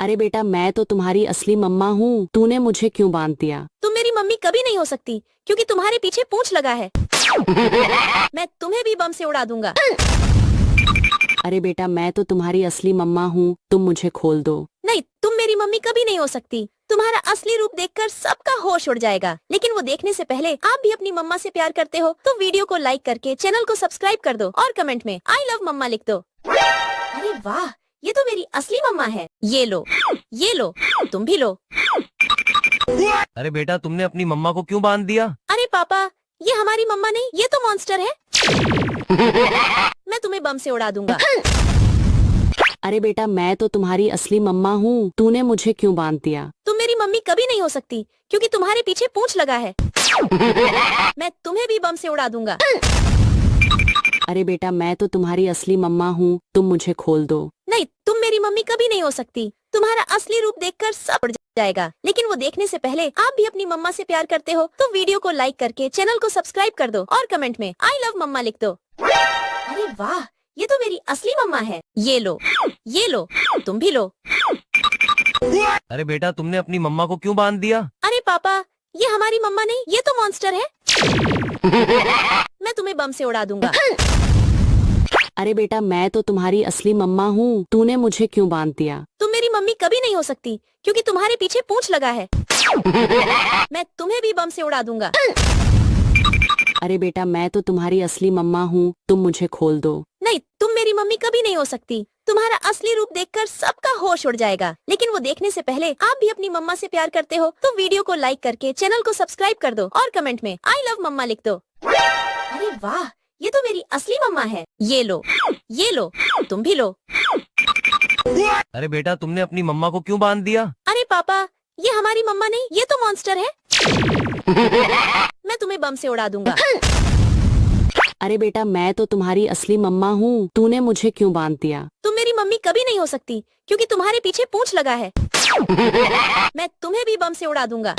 अरे बेटा मैं तो तुम्हारी असली मम्मा हूँ, तूने मुझे क्यों बांध दिया? तुम मेरी मम्मी कभी नहीं हो सकती क्योंकि तुम्हारे पीछे पूंछ लगा है। मैं तुम्हें भी बम से उड़ा दूंगा। अरे बेटा मैं तो तुम्हारी असली मम्मा हूँ, तुम मुझे खोल दो। नहीं, तुम मेरी मम्मी कभी नहीं हो सकती। तुम्हारा असली रूप देखकर सबका होश उड़ जाएगा। लेकिन वो देखने से पहले आप भी अपनी मम्मा से प्यार करते हो तो वीडियो को लाइक करके चैनल को सब्सक्राइब कर दो और कमेंट में आई लव मम्मा लिख दो। अरे वाह, ये तो मेरी असली मम्मा है। ये लो, तुम भी लो। अरे बेटा तुमने अपनी मम्मा को क्यों बांध दिया? अरे पापा, ये हमारी मम्मा नहीं, ये तो मॉन्स्टर है। मैं तुम्हें बम से उड़ा दूंगा। अरे बेटा मैं तो तुम्हारी असली मम्मा हूँ, तूने मुझे क्यों बांध दिया? तुम मेरी मम्मी कभी नहीं हो सकती क्योंकि तुम्हारे पीछे पूंछ लगा है। मैं तुम्हें भी बम से उड़ा दूंगा। अरे बेटा मैं तो तुम्हारी असली मम्मा हूँ, तुम मुझे खोल दो। नहीं, तुम मेरी मम्मी कभी नहीं हो सकती। तुम्हारा असली रूप देखकर सब उड़ जाएगा। लेकिन वो देखने से पहले आप भी अपनी मम्मा से प्यार करते हो तो वीडियो को लाइक करके चैनल को सब्सक्राइब कर दो और कमेंट में आई लव मम्मा लिख दो। अरे वाह, ये तो मेरी असली मम्मा है। ये लो, तुम भी लो। अरे बेटा तुमने अपनी मम्मा को क्यों बांध दिया? अरे पापा, ये हमारी मम्मा नहीं, ये तो मॉन्स्टर है। मैं तुम्हें बम से उड़ा दूंगा। अरे बेटा मैं तो तुम्हारी असली मम्मा हूँ, तूने मुझे क्यों बांध दिया? तुम मेरी मम्मी कभी नहीं हो सकती क्योंकि तुम्हारे पीछे पूंछ लगा है। मैं तुम्हें भी बम से उड़ा दूंगा। अरे बेटा मैं तो तुम्हारी असली मम्मा हूँ, तुम मुझे खोल दो। नहीं, तुम मेरी मम्मी कभी नहीं हो सकती। तुम्हारा असली रूप देखकर सबका होश उड़ जाएगा। लेकिन वो देखने से पहले आप भी अपनी मम्मा से प्यार करते हो तो वीडियो को लाइक करके चैनल को सब्सक्राइब कर दो और कमेंट में आई लव मम्मा लिख दो। अरे वाह, ये तो मेरी असली मम्मा है। ये लो, तुम भी लो। अरे बेटा तुमने अपनी मम्मा को क्यों बांध दिया? अरे पापा, ये हमारी मम्मा नहीं, ये तो मॉन्स्टर है। मैं तुम्हें बम से उड़ा दूंगा। अरे बेटा मैं तो तुम्हारी असली मम्मा हूँ, तूने मुझे क्यों बांध दिया? तुम मेरी मम्मी कभी नहीं हो सकती क्योंकि तुम्हारे पीछे पूंछ लगा है। मैं तुम्हें भी बम से उड़ा दूंगा।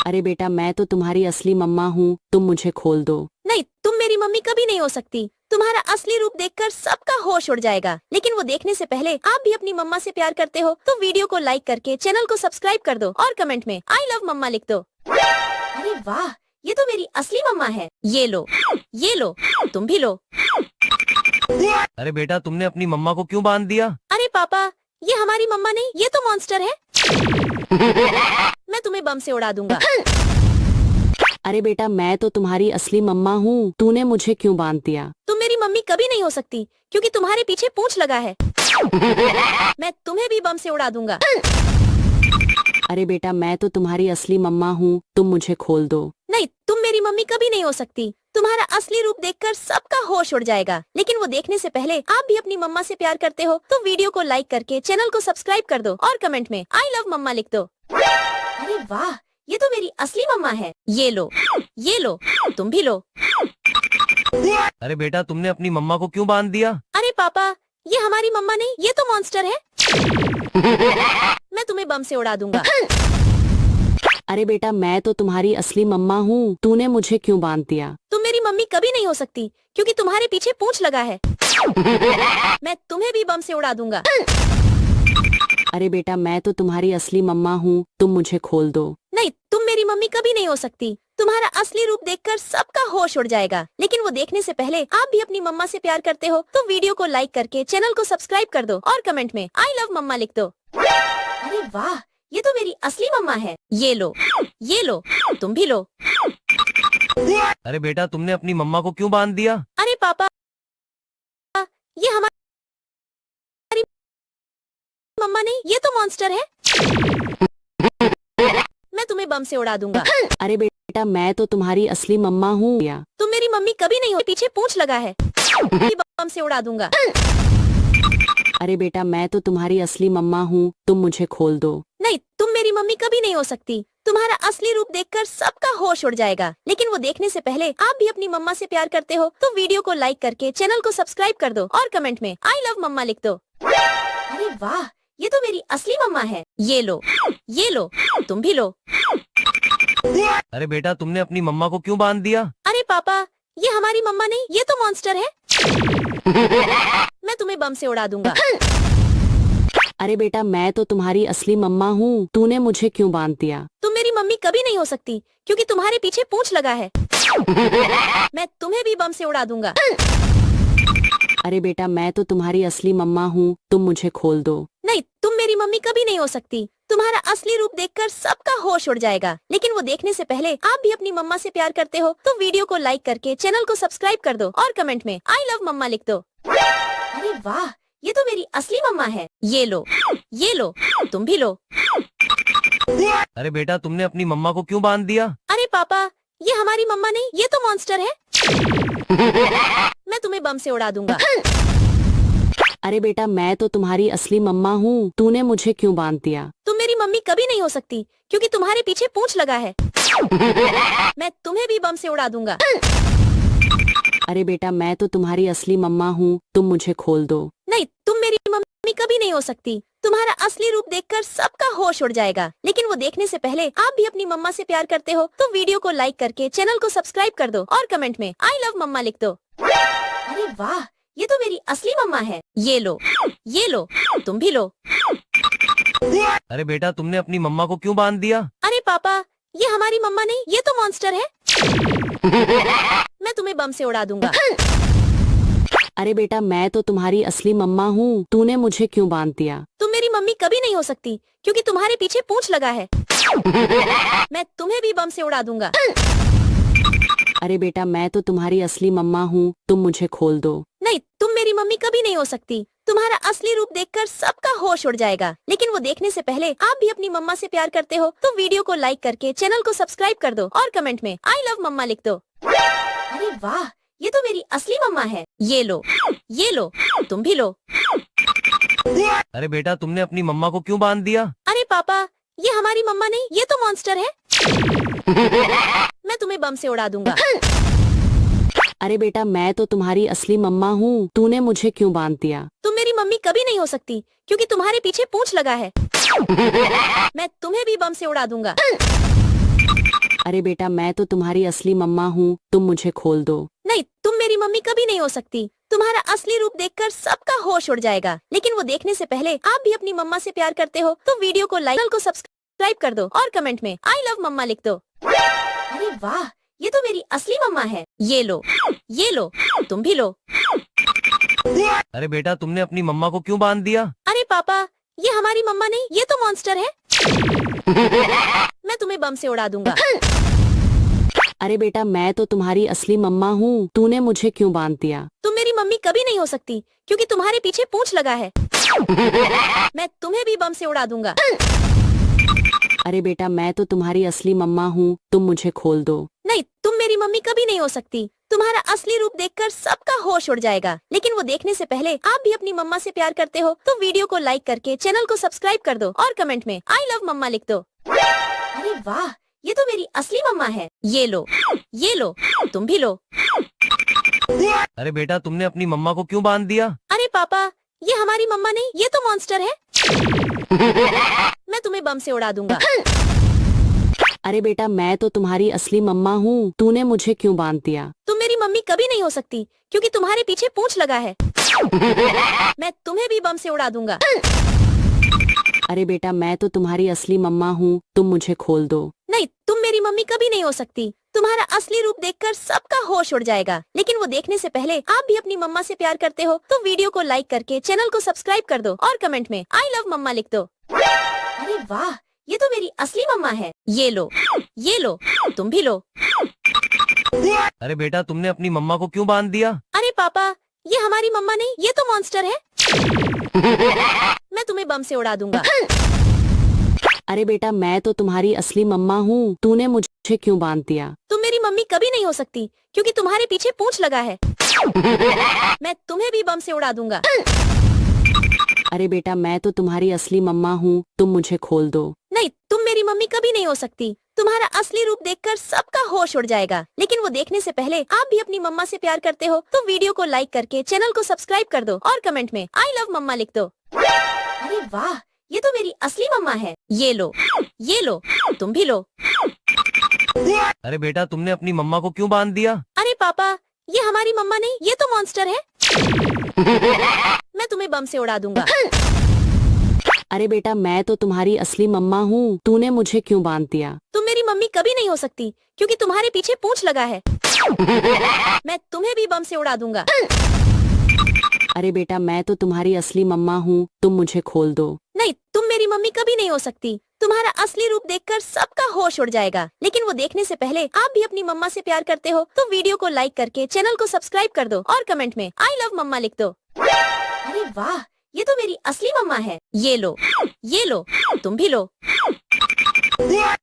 अरे बेटा मैं तो तुम्हारी असली मम्मा हूँ, तुम मुझे खोल दो। नहीं, तुम मेरी मम्मी कभी नहीं हो सकती। तुम्हारा असली रूप देखकर सबका होश उड़ जाएगा। लेकिन वो देखने से पहले आप भी अपनी मम्मा से प्यार करते हो तो वीडियो को लाइक करके चैनल को सब्सक्राइब कर दो और कमेंट में आई लव मम्मा लिख दो। अरे वाह, ये तो मेरी असली मम्मा है। ये लो, तुम भी लो। अरे बेटा तुमने अपनी मम्मा को क्यों बांध दिया? अरे पापा, ये हमारी मम्मा नहीं, ये तो मॉन्स्टर है। मैं तुम्हें बम से उड़ा दूंगा। अरे बेटा मैं तो तुम्हारी असली मम्मा हूँ, तूने मुझे क्यों बांध दिया? तुम मेरी मम्मी कभी नहीं हो सकती क्योंकि तुम्हारे पीछे पूंछ लगा है। मैं तुम्हें भी बम से उड़ा दूंगा। अरे बेटा मैं तो तुम्हारी असली मम्मा हूँ, तुम मुझे खोल दो। नहीं, तुम मेरी मम्मी कभी नहीं हो सकती। तुम्हारा असली रूप देखकर सबका होश उड़ जाएगा। लेकिन वो देखने से पहले आप भी अपनी मम्मा से प्यार करते हो तो वीडियो को लाइक करके चैनल को सब्सक्राइब कर दो और कमेंट में आई लव मम्मा लिख दो। अरे वाह, ये तो मेरी असली मम्मा है। ये लो, तुम भी लो। अरे बेटा तुमने अपनी मम्मा को क्यों बांध दिया? अरे पापा, ये हमारी मम्मा नहीं, ये तो मॉन्स्टर है। मैं तुम्हें बम से उड़ा दूंगा। अरे बेटा मैं तो तुम्हारी असली मम्मा हूँ, तूने मुझे क्यों बांध दिया? तुम मेरी मम्मी कभी नहीं हो सकती क्योंकि तुम्हारे पीछे पूंछ लगा है। मैं तुम्हें भी बम से उड़ा दूंगा। अरे बेटा मैं तो तुम्हारी असली मम्मा हूँ, तुम मुझे खोल दो। नहीं, तुम मेरी मम्मी कभी नहीं हो सकती। तुम्हारा असली रूप देखकर सबका होश उड़ जाएगा। लेकिन वो देखने से पहले आप भी अपनी मम्मा से प्यार करते हो तो वीडियो को लाइक करके चैनल को सब्सक्राइब कर दो और कमेंट में आई लव मम्मा लिख दो। अरे वाह, ये तो मेरी असली मम्मा है। ये लो, तुम भी लो। अरे बेटा तुमने अपनी मम्मा को क्यों बांध दिया? अरे पापा, ये हमारी मम्मा नहीं, ये तो मॉन्स्टर है। मैं तुम्हें बम से उड़ा दूंगा। अरे बेटा मैं तो तुम्हारी असली मम्मा हूँ। तुम मेरी मम्मी कभी नहीं हो, पीछे पूंछ लगा है। बम से उड़ा दूंगा। अरे बेटा मैं तो तुम्हारी असली मम्मा हूँ, तुम मुझे खोल दो। नहीं, तुम मेरी मम्मी कभी नहीं हो सकती। तुम्हारा असली रूप देखकर सबका होश उड़ जाएगा। लेकिन वो देखने से पहले आप भी अपनी मम्मा से प्यार करते हो तो वीडियो को लाइक करके चैनल को सब्सक्राइब कर दो और कमेंट में आई लव मम्मा लिख दो। अरे वाह, ये तो मेरी असली मम्मा है। ये लो, तुम भी लो। अरे बेटा तुमने अपनी मम्मा को क्यों बांध दिया? अरे पापा, ये हमारी मम्मा नहीं, ये तो मॉन्स्टर है। मैं तुम्हें बम से उड़ा दूंगा। अरे बेटा मैं तो तुम्हारी असली मम्मा हूँ, तूने मुझे क्यों बांध दिया? तुम मेरी मम्मी कभी नहीं हो सकती क्योंकि तुम्हारे पीछे पूंछ लगा है। मैं तुम्हें भी बम से उड़ा दूंगा। अरे बेटा मैं तो तुम्हारी असली मम्मा हूँ, तुम मुझे खोल दो। नहीं, तुम मेरी मम्मी कभी नहीं हो सकती। तुम्हारा असली रूप देखकर सबका होश उड़ जाएगा। लेकिन वो देखने से पहले आप भी अपनी मम्मा से प्यार करते हो तो वीडियो को लाइक करके चैनल को सब्सक्राइब कर दो और कमेंट में आई लव मम्मा लिख दो। अरे वाह, ये तो मेरी असली मम्मा है। ये लो, तुम भी लो। अरे बेटा तुमने अपनी मम्मा को क्यों बांध दिया? अरे पापा, ये हमारी मम्मा नहीं, ये तो मॉन्स्टर है। मैं तुम्हें बम से उड़ा दूंगा। अरे बेटा मैं तो तुम्हारी असली मम्मा हूँ, तूने मुझे क्यों बांध दिया? तुम मेरी मम्मी कभी नहीं हो सकती क्योंकि तुम्हारे पीछे पूंछ लगा है। मैं तुम्हें भी बम से उड़ा दूंगा। अरे बेटा मैं तो तुम्हारी असली मम्मा हूँ, तुम मुझे खोल दो। नहीं, तुम मेरी मम्मी कभी नहीं हो सकती। तुम्हारा असली रूप देखकर सबका होश उड़ जाएगा। लेकिन वो देखने से पहले आप भी अपनी मम्मा से प्यार करते हो तो वीडियो को लाइक करके चैनल को सब्सक्राइब कर दो और कमेंट में आई लव मम्मा लिख दो। अरे वाह, ये तो मेरी असली मम्मा है। ये लो, तुम भी लो। अरे बेटा तुमने अपनी मम्मा को क्यों बांध दिया? अरे पापा, ये हमारी मम्मा नहीं, ये तो मॉन्स्टर है। मैं तुम्हें बम से उड़ा दूंगा। अरे बेटा मैं तो तुम्हारी असली मम्मा हूँ, तूने मुझे क्यों बांध दिया? तुम मेरी मम्मी कभी नहीं हो सकती क्योंकि तुम्हारे पीछे पूंछ लगा है। मैं तुम्हें भी बम से उड़ा दूंगा। अरे बेटा मैं तो तुम्हारी असली मम्मा हूँ, तुम मुझे खोल दो। नहीं, तुम मेरी मम्मी कभी नहीं हो सकती। तुम्हारा असली रूप देखकर सबका होश उड़ जाएगा। लेकिन वो देखने से पहले आप भी अपनी मम्मा से प्यार करते हो तो वीडियो को लाइक करके चैनल को सब्सक्राइब कर दो और कमेंट में आई लव मम्मा लिख दो। अरे वाह, ये तो मेरी असली मम्मा है। ये लो, तुम भी लो। अरे बेटा तुमने अपनी मम्मा को क्यों बांध दिया? अरे पापा, ये हमारी मम्मा नहीं, ये तो मॉन्स्टर है। मैं तुम्हें बम से उड़ा दूंगा। अरे बेटा मैं तो तुम्हारी असली मम्मा हूँ, तूने मुझे क्यों बांध दिया? तुम मेरी मम्मी कभी नहीं हो सकती क्योंकि तुम्हारे पीछे पूंछ लगा है। मैं तुम्हें भी बम से उड़ा दूंगा। अरे बेटा मैं तो तुम्हारी असली मम्मा हूँ, तुम मुझे खोल दो। नहीं, तुम मेरी मम्मी कभी नहीं हो सकती। तुम्हारा असली रूप देखकर सबका होश उड़ जाएगा। लेकिन वो देखने से पहले आप भी अपनी मम्मा से प्यार करते हो तो वीडियो को लाइक, चैनल को सब्सक्राइब कर दो और कमेंट में आई लव मम्मा लिख दो। अरे वाह, ये तो मेरी असली मम्मा है। ये लो, तुम भी लो। अरे बेटा तुमने अपनी मम्मा को क्यों बांध दिया? अरे पापा, ये हमारी मम्मा नहीं, ये तो मॉन्स्टर है। मैं तुम्हें बम से उड़ा दूंगा। अरे बेटा मैं तो तुम्हारी असली मम्मा हूँ, तूने मुझे क्यों बांध दिया? तुम मेरी मम्मी कभी नहीं हो सकती क्योंकि तुम्हारे पीछे पूंछ लगा है। मैं तुम्हें भी बम से उड़ा दूंगा। अरे बेटा मैं तो तुम्हारी असली मम्मा हूँ, तुम मुझे खोल दो। नहीं, तुम मेरी मम्मी कभी नहीं हो सकती। तुम्हारा असली रूप देखकर सबका होश उड़ जाएगा। लेकिन वो देखने से पहले आप भी अपनी मम्मा से प्यार करते हो तो वीडियो को लाइक करके चैनल को सब्सक्राइब कर दो और कमेंट में आई लव मम्मा लिख दो। अरे वाह, ये तो मेरी असली मम्मा है। ये लो, तुम भी लो। अरे बेटा तुमने अपनी मम्मा को क्यों बांध दिया? अरे पापा, ये हमारी मम्मा नहीं, ये तो मॉन्स्टर है। मैं तुम्हें बम से उड़ा दूंगा। अरे बेटा मैं तो तुम्हारी असली मम्मा हूँ, तूने मुझे क्यों बांध दिया? तुम मेरी मम्मी कभी नहीं हो सकती क्योंकि तुम्हारे पीछे पूंछ लगा है। मैं तुम्हें भी बम से उड़ा दूंगा। अरे बेटा मैं तो तुम्हारी असली मम्मा हूँ, तुम मुझे खोल दो। नहीं, तुम मेरी मम्मी कभी नहीं हो सकती। तुम्हारा असली रूप देखकर सबका होश उड़ जाएगा। लेकिन वो देखने से पहले आप भी अपनी मम्मा से प्यार करते हो तो वीडियो को लाइक करके चैनल को सब्सक्राइब कर दो और कमेंट में आई लव मम्मा लिख दो। अरे वाह, ये तो मेरी असली मम्मा है। ये लो, तुम भी लो। अरे बेटा तुमने अपनी मम्मा को क्यों बांध दिया? अरे पापा, ये हमारी मम्मा नहीं, ये तो मॉन्स्टर है। मैं तुम्हें बम से उड़ा दूंगा। अरे बेटा मैं तो तुम्हारी असली मम्मा हूँ, तूने मुझे क्यों बांध दिया? तुम मेरी मम्मी कभी नहीं हो सकती क्योंकि तुम्हारे पीछे पूंछ लगा है। मैं तुम्हें भी बम से उड़ा दूंगा। अरे बेटा मैं तो तुम्हारी असली मम्मा हूँ, तुम मुझे खोल दो। नहीं, तुम मेरी मम्मी कभी नहीं हो सकती। तुम्हारा असली रूप देखकर सबका होश उड़ जाएगा। लेकिन वो देखने से पहले आप भी अपनी मम्मा से प्यार करते हो तो वीडियो को लाइक करके चैनल को सब्सक्राइब कर दो और कमेंट में आई लव मम्मा लिख दो। अरे वाह, ये तो मेरी असली मम्मा है। ये लो, तुम भी लो। अरे बेटा तुमने अपनी मम्मा को क्यों बांध दिया? अरे पापा, ये हमारी मम्मा नहीं, ये तो मॉन्स्टर है। मैं तुम्हें बम से उड़ा दूंगा। अरे बेटा मैं तो तुम्हारी असली मम्मा हूँ, तूने मुझे क्यों बांध दिया? तुम मेरी मम्मी कभी नहीं हो सकती क्योंकि तुम्हारे पीछे पूंछ लगा है। मैं तुम्हें भी बम से उड़ा दूंगा। अरे बेटा मैं तो तुम्हारी असली मम्मा हूँ, तुम मुझे खोल दो। नहीं, तुम मेरी मम्मी कभी नहीं हो सकती। तुम्हारा असली रूप देखकर सबका होश उड़ जाएगा, लेकिन वो देखने से पहले आप भी अपनी मम्मा से प्यार करते हो तो वीडियो को लाइक करके चैनल को सब्सक्राइब कर दो और कमेंट में आई लव मम्मा लिख दो। अरे वाह, ये तो मेरी असली मम्मा है। ये लो, तुम भी लो।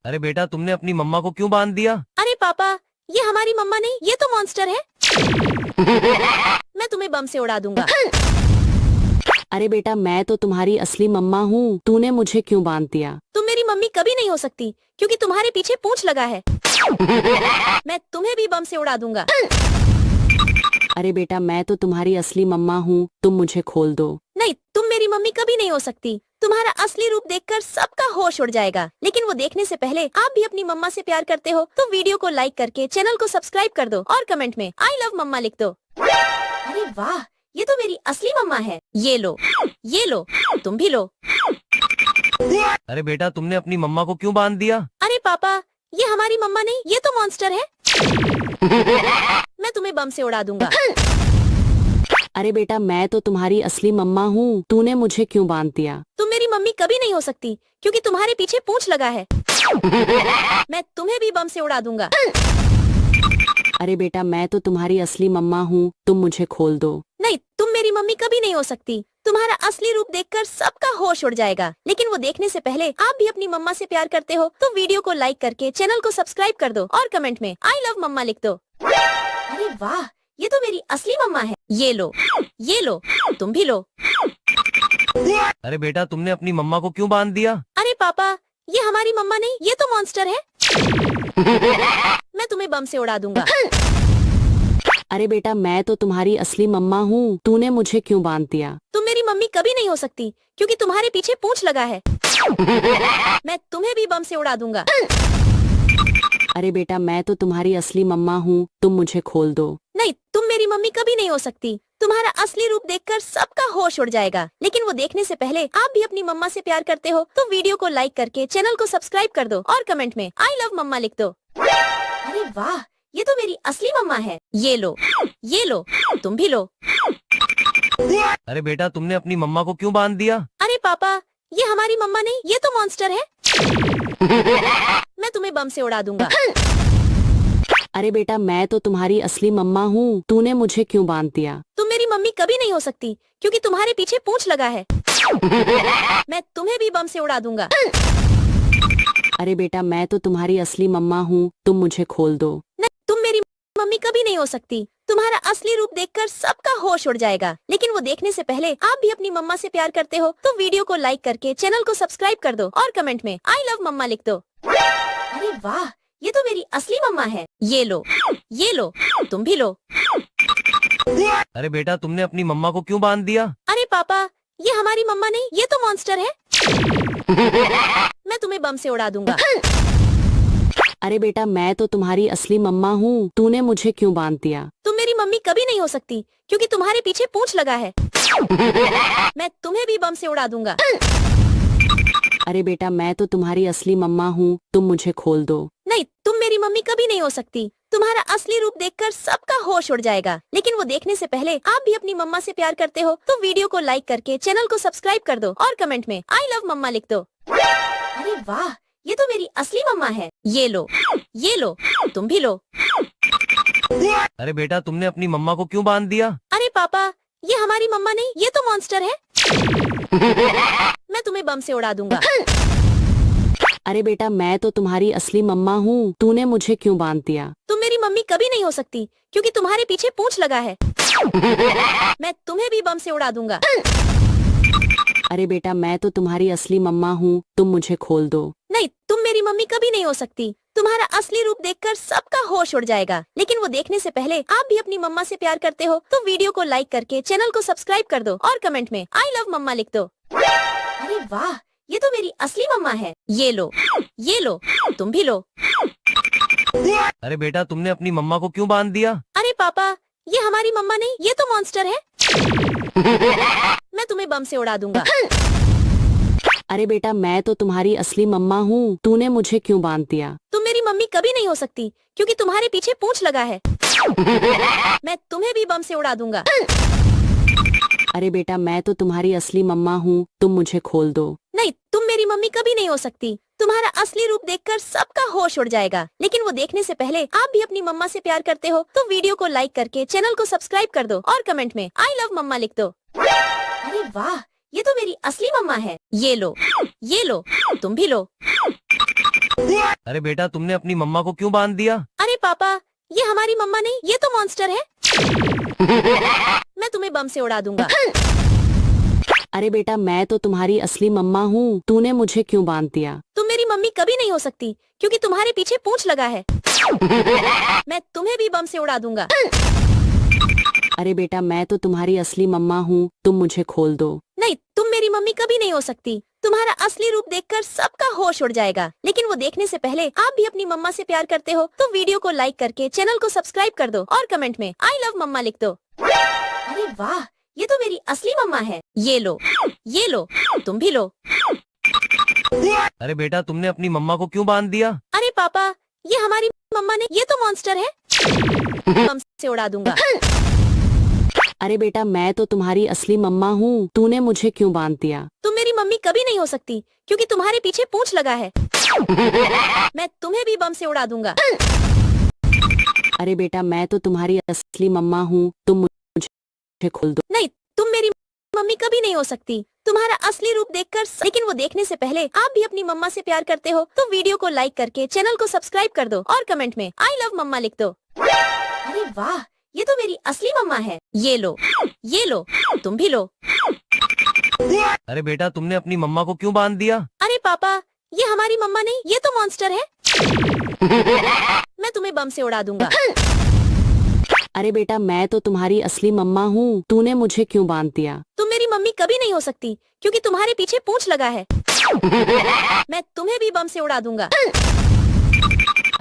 अरे बेटा तुमने अपनी मम्मा को क्यों बांध दिया? अरे पापा, ये हमारी मम्मा नहीं, ये तो मॉन्स्टर है। मैं तुम्हें बम से उड़ा दूंगा। अरे बेटा मैं तो तुम्हारी असली मम्मा हूँ, तूने मुझे क्यों बांध दिया? तुम मेरी मम्मी कभी नहीं हो सकती क्योंकि तुम्हारे पीछे पूंछ लगा है। मैं तुम्हें भी बम से उड़ा दूंगा। अरे बेटा मैं तो तुम्हारी असली मम्मा हूँ, तुम मुझे खोल दो। नहीं, तुम मेरी मम्मी कभी नहीं हो सकती। तुम्हारा असली रूप देखकर सबका होश उड़ जाएगा, लेकिन वो देखने से पहले आप भी अपनी मम्मा से प्यार करते हो तो वीडियो को लाइक करके चैनल को सब्सक्राइब कर दो और कमेंट में आई लव मम्मा लिख दो। अरे वाह, ये तो मेरी असली मम्मा है। ये लो, तुम भी लो। अरे बेटा तुमने अपनी मम्मा को क्यों बांध दिया? अरे पापा, ये हमारी मम्मा नहीं, ये तो मॉन्स्टर है। मैं तुम्हें बम से उड़ा दूंगा। अरे बेटा मैं तो तुम्हारी असली मम्मा हूँ, तूने मुझे क्यों बांध दिया? तुम मेरी मम्मी कभी नहीं हो सकती क्योंकि तुम्हारे पीछे पूंछ लगा है। मैं तुम्हें भी बम से उड़ा दूंगा। अरे बेटा मैं तो तुम्हारी असली मम्मा हूँ, तुम मुझे खोल दो। नहीं, तुम मेरी मम्मी कभी नहीं हो सकती। तुम्हारा असली रूप देखकर सबका होश उड़ जाएगा, लेकिन वो देखने से पहले आप भी अपनी मम्मा से प्यार करते हो तो वीडियो को लाइक करके चैनल को सब्सक्राइब कर to और कमेंट में आई लव मम्मा लिख दो। अरे वाह, ये तो मेरी असली मम्मा है। ये लो, तुम भी लो। अरे बेटा तुमने अपनी मम्मा को क्यों बांध दिया? अरे पापा, ये हमारी मम्मा नहीं, ये तो मॉन्स्टर है। मैं तुम्हें बम से उड़ा दूंगा। अरे बेटा मैं तो तुम्हारी असली मम्मा हूँ, तूने मुझे क्यों बांध दिया? तुम मेरी मम्मी कभी नहीं हो सकती क्योंकि तुम्हारे पीछे पूंछ लगा है। मैं तुम्हें भी बम से उड़ा दूंगा। अरे बेटा मैं तो तुम्हारी असली मम्मा हूँ, तुम मुझे खोल दो। नहीं, तुम मेरी मम्मी कभी नहीं हो सकती। तुम्हारा असली रूप देखकर सबका होश उड़ जाएगा, लेकिन वो देखने से पहले आप भी अपनी मम्मा से प्यार करते हो तो वीडियो को लाइक करके चैनल को सब्सक्राइब कर दो और कमेंट में आई लव मम्मा लिख दो। अरे वाह, ये तो मेरी असली मम्मा है। ये लो, तुम भी लो। अरे बेटा तुमने अपनी मम्मा को क्यों बांध दिया? अरे पापा, ये हमारी मम्मा नहीं, ये तो मॉन्स्टर है। मैं तुम्हें बम से उड़ा दूंगा। अरे बेटा मैं तो तुम्हारी असली मम्मा हूँ, तूने मुझे क्यों बांध दिया? तुम मेरी मम्मी कभी नहीं हो सकती क्योंकि तुम्हारे पीछे पूंछ लगा है। मैं तुम्हें भी बम से उड़ा दूंगा। अरे बेटा मैं तो तुम्हारी असली मम्मा हूँ, तुम मुझे खोल दो। नहीं, तुम मेरी मम्मी कभी नहीं हो सकती। तुम्हारा असली रूप देखकर सबका होश उड़ जाएगा, लेकिन वो देखने से पहले आप भी अपनी मम्मा से प्यार करते हो तो वीडियो को लाइक करके चैनल को सब्सक्राइब कर दो और कमेंट में आई लव मम्मा लिख दो। अरे वाह, ये तो मेरी असली मम्मा है। ये लो, तुम भी लो। अरे बेटा तुमने अपनी मम्मा को क्यों बांध दिया? अरे पापा, ये हमारी मम्मा नहीं, ये तो मॉन्स्टर है। मैं तुम्हें बम से उड़ा दूंगा। अरे बेटा मैं तो तुम्हारी असली मम्मा हूँ, तूने मुझे क्यों बांध दिया? तुम मेरी मम्मी कभी नहीं हो सकती क्योंकि तुम्हारे पीछे पूंछ लगा है। मैं तुम्हें भी बम से उड़ा दूंगा। अरे बेटा मैं तो तुम्हारी असली मम्मा हूँ, तुम मुझे खोल दो। नहीं, तुम मेरी मम्मी कभी नहीं हो सकती। तुम्हारा असली रूप देखकर सबका होश उड़ जाएगा, लेकिन वो देखने से पहले आप भी अपनी मम्मा से प्यार करते हो तो वीडियो को लाइक करके चैनल को सब्सक्राइब कर दो और कमेंट में आई लव मम्मा लिख दो। अरे वाह, ये तो मेरी असली मम्मा है। ये लो, तुम भी लो। अरे बेटा तुमने अपनी मम्मा को क्यों बांध दिया? अरे पापा, ये हमारी मम्मा नहीं, ये तो मॉन्स्टर है। मैं तुम्हें बम से उड़ा दूंगा। अरे बेटा मैं तो तुम्हारी असली मम्मा हूँ, तूने मुझे क्यों बांध दिया? तुम मेरी मम्मी कभी नहीं हो सकती क्योंकि तुम्हारे पीछे पूंछ लगा है। मैं तुम्हें भी बम से उड़ा दूंगा। अरे बेटा मैं तो तुम्हारी असली मम्मा हूँ, तुम मुझे खोल दो। नहीं, तुम मेरी मम्मी कभी नहीं हो सकती। तुम्हारा असली रूप देखकर सबका होश उड़ जाएगा, लेकिन वो देखने से पहले आप भी अपनी मम्मा से प्यार करते हो तो वीडियो को लाइक करके चैनल को सब्सक्राइब कर दो और कमेंट में आई लव मम्मा लिख दो। अरे वाह, ये तो मेरी असली मम्मा है। ये लो, तुम भी लो। अरे बेटा तुमने अपनी मम्मा को क्यों बांध दिया? अरे पापा, ये हमारी मम्मा नहीं, ये तो मॉन्स्टर है। मैं तुम्हें बम से उड़ा दूंगा। अरे बेटा मैं तो तुम्हारी असली मम्मा हूँ, तूने मुझे क्यों बांध दिया? तुम मेरी मम्मी कभी नहीं हो सकती क्योंकि तुम्हारे पीछे पूंछ लगा है। मैं तुम्हें भी बम से उड़ा दूंगा। अरे बेटा मैं तो तुम्हारी असली मम्मा हूँ, तुम मुझे खोल दो। नहीं, तुम मेरी मम्मी कभी नहीं हो सकती। तुम्हारा असली रूप देखकर सबका होश उड़ जाएगा, लेकिन वो देखने से पहले आप भी अपनी मम्मा से प्यार करते हो तो वीडियो को लाइक करके चैनल को सब्सक्राइब कर दो और कमेंट में आई लव मम्मा लिख दो। अरे वाह, ये तो मेरी असली मम्मा है। ये लो, तुम भी लो। अरे बेटा तुमने अपनी मम्मा को क्यों बांध दिया? अरे पापा, ये हमारी मम्मा नहीं, ये तो मॉन्स्टर है। मैं तुम्हें बम से उड़ा दूंगा। अरे बेटा मैं तो तुम्हारी असली मम्मा हूँ, तूने मुझे क्यों बांध दिया? तुम मेरी मम्मी कभी नहीं हो सकती क्योंकि तुम्हारे पीछे पूंछ लगा है। मैं तुम्हें भी बम से उड़ा दूंगा। अरे बेटा मैं तो तुम्हारी असली मम्मा हूँ, तुम मुझे खोल दो। नहीं, तुम मेरी मम्मी कभी नहीं हो सकती। तुम्हारा असली रूप देखकर सबका होश उड़ जाएगा, लेकिन वो देखने से पहले आप भी अपनी मम्मा से प्यार करते हो तो वीडियो को लाइक करके चैनल को सब्सक्राइब कर दो और कमेंट में आई लव मम्मा लिख दो। अरे वाह, ये तो मेरी असली मम्मा है। ये लो, तुम भी लो। अरे बेटा तुमने अपनी मम्मा को क्यों बांध दिया? अरे पापा, ये हमारी मम्मा नहीं, ये तो मॉन्स्टर है। बम से उड़ा दूंगा। अरे बेटा मैं तो तुम्हारी असली मम्मा हूँ, तूने मुझे क्यों बांध दिया? तुम मेरी मम्मी कभी नहीं हो सकती क्योंकि तुम्हारे पीछे पूंछ लगा है। मैं तुम्हें भी बम से उड़ा दूंगा। अरे बेटा मैं तो तुम्हारी असली मम्मा हूँ, तुम मुझे खोल दो। नहीं, तुम मेरी मम्मी कभी नहीं हो सकती। तुम्हारा असली रूप देखकर लेकिन वो देखने से पहले आप भी अपनी मम्मा से प्यार करते हो तो वीडियो को लाइक करके चैनल को सब्सक्राइब कर दो और कमेंट में आई लव मम्मा लिख दो। अरे वाह, ये तो मेरी असली मम्मा है। ये लो, तुम भी लो। अरे बेटा तुमने अपनी मम्मा को क्यों बांध दिया? अरे पापा, ये हमारी मम्मा नहीं, ये तो मॉन्स्टर है। मैं तुम्हें बम से उड़ा दूंगा। अरे बेटा मैं तो तुम्हारी असली मम्मा हूँ, तूने मुझे क्यों बांध दिया? तुम मेरी मम्मी कभी नहीं हो सकती क्योंकि तुम्हारे पीछे पूंछ लगा है। मैं तुम्हें भी बम से उड़ा दूंगा।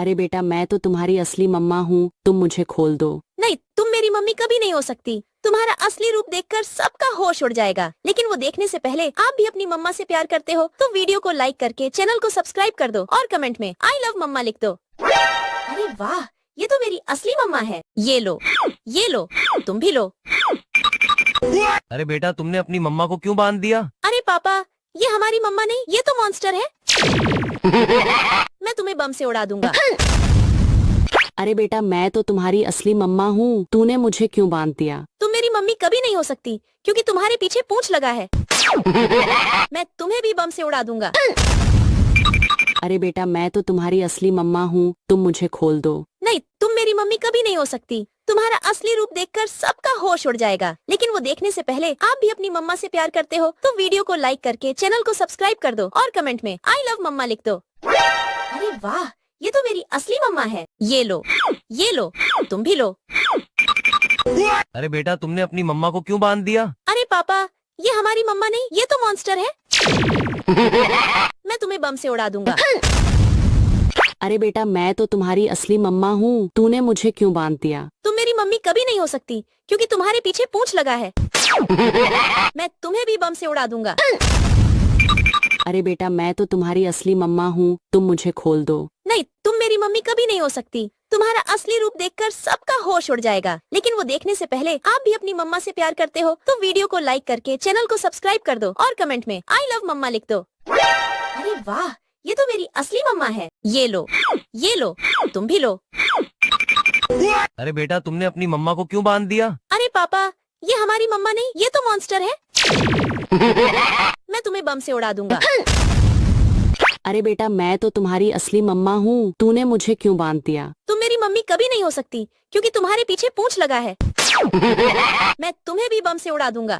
अरे बेटा मैं तो तुम्हारी असली मम्मा हूँ, तुम मुझे खोल दो। नहीं, तुम मेरी मम्मी कभी नहीं हो सकती। तुम्हारा असली रूप देखकर सबका होश उड़ जाएगा, लेकिन वो देखने से पहले आप भी अपनी मम्मा से प्यार करते हो तो वीडियो को लाइक करके चैनल को सब्सक्राइब कर दो और कमेंट में आई लव मम्मा लिख दो। अरे वाह, ये तो मेरी असली मम्मा है। ये लो, तुम भी लो। अरे बेटा तुमने अपनी मम्मा को क्यों बांध दिया? अरे पापा, ये हमारी मम्मा नहीं, ये तो मॉन्स्टर है। मैं तुम्हें बम से उड़ा दूंगा। अरे बेटा मैं तो तुम्हारी असली मम्मा हूँ, तूने मुझे क्यों बांध दिया? तुम मेरी मम्मी कभी नहीं हो सकती क्योंकि तुम्हारे पीछे पूंछ लगा है। मैं तुम्हें भी बम से उड़ा दूंगा। अरे बेटा मैं तो तुम्हारी असली मम्मा हूँ, तुम मुझे खोल दो। नहीं, तुम मेरी मम्मी कभी नहीं हो सकती। तुम्हारा असली रूप देखकर सबका होश उड़ जाएगा, लेकिन वो देखने से पहले आप भी अपनी मम्मा से प्यार करते हो तो वीडियो को लाइक करके चैनल को सब्सक्राइब कर दो और कमेंट में आई लव मम्मा लिख दो। अरे वाह, ये तो मेरी असली मम्मा है। ये लो, तुम भी लो। अरे बेटा तुमने अपनी मम्मा को क्यों बांध दिया? अरे पापा, ये हमारी मम्मा नहीं, ये तो मॉन्स्टर है। मैं तुम्हें बम से उड़ा दूंगा। अरे बेटा मैं तो तुम्हारी असली मम्मा हूँ, तूने मुझे क्यों बांध दिया? तुम मेरी मम्मी कभी नहीं हो सकती क्योंकि तुम्हारे पीछे पूंछ लगा है। मैं तुम्हें भी बम से उड़ा दूंगा। अरे बेटा मैं तो तुम्हारी असली मम्मा हूँ, तुम मुझे खोल दो। नहीं, तुम मेरी मम्मी कभी नहीं हो सकती। तुम्हारा असली रूप देखकर सबका होश उड़ जाएगा, लेकिन वो देखने से पहले आप भी अपनी मम्मा से प्यार करते हो तो वीडियो को लाइक करके चैनल को सब्सक्राइब कर दो और कमेंट में आई लव मम्मा लिख दो। अरे वाह, ये तो मेरी असली मम्मा है। ये लो, तुम भी लो। अरे बेटा तुमने अपनी मम्मा को क्यों बांध दिया? अरे पापा, ये हमारी मम्मा नहीं, ये तो मॉन्स्टर है। मैं तुम्हें बम से उड़ा दूंगा। अरे बेटा मैं तो तुम्हारी असली मम्मा हूँ, तूने मुझे क्यों बांध दिया? तुम मेरी मम्मी कभी नहीं हो सकती क्योंकि तुम्हारे पीछे पूंछ लगा है। मैं तुम्हें भी बम से उड़ा दूंगा।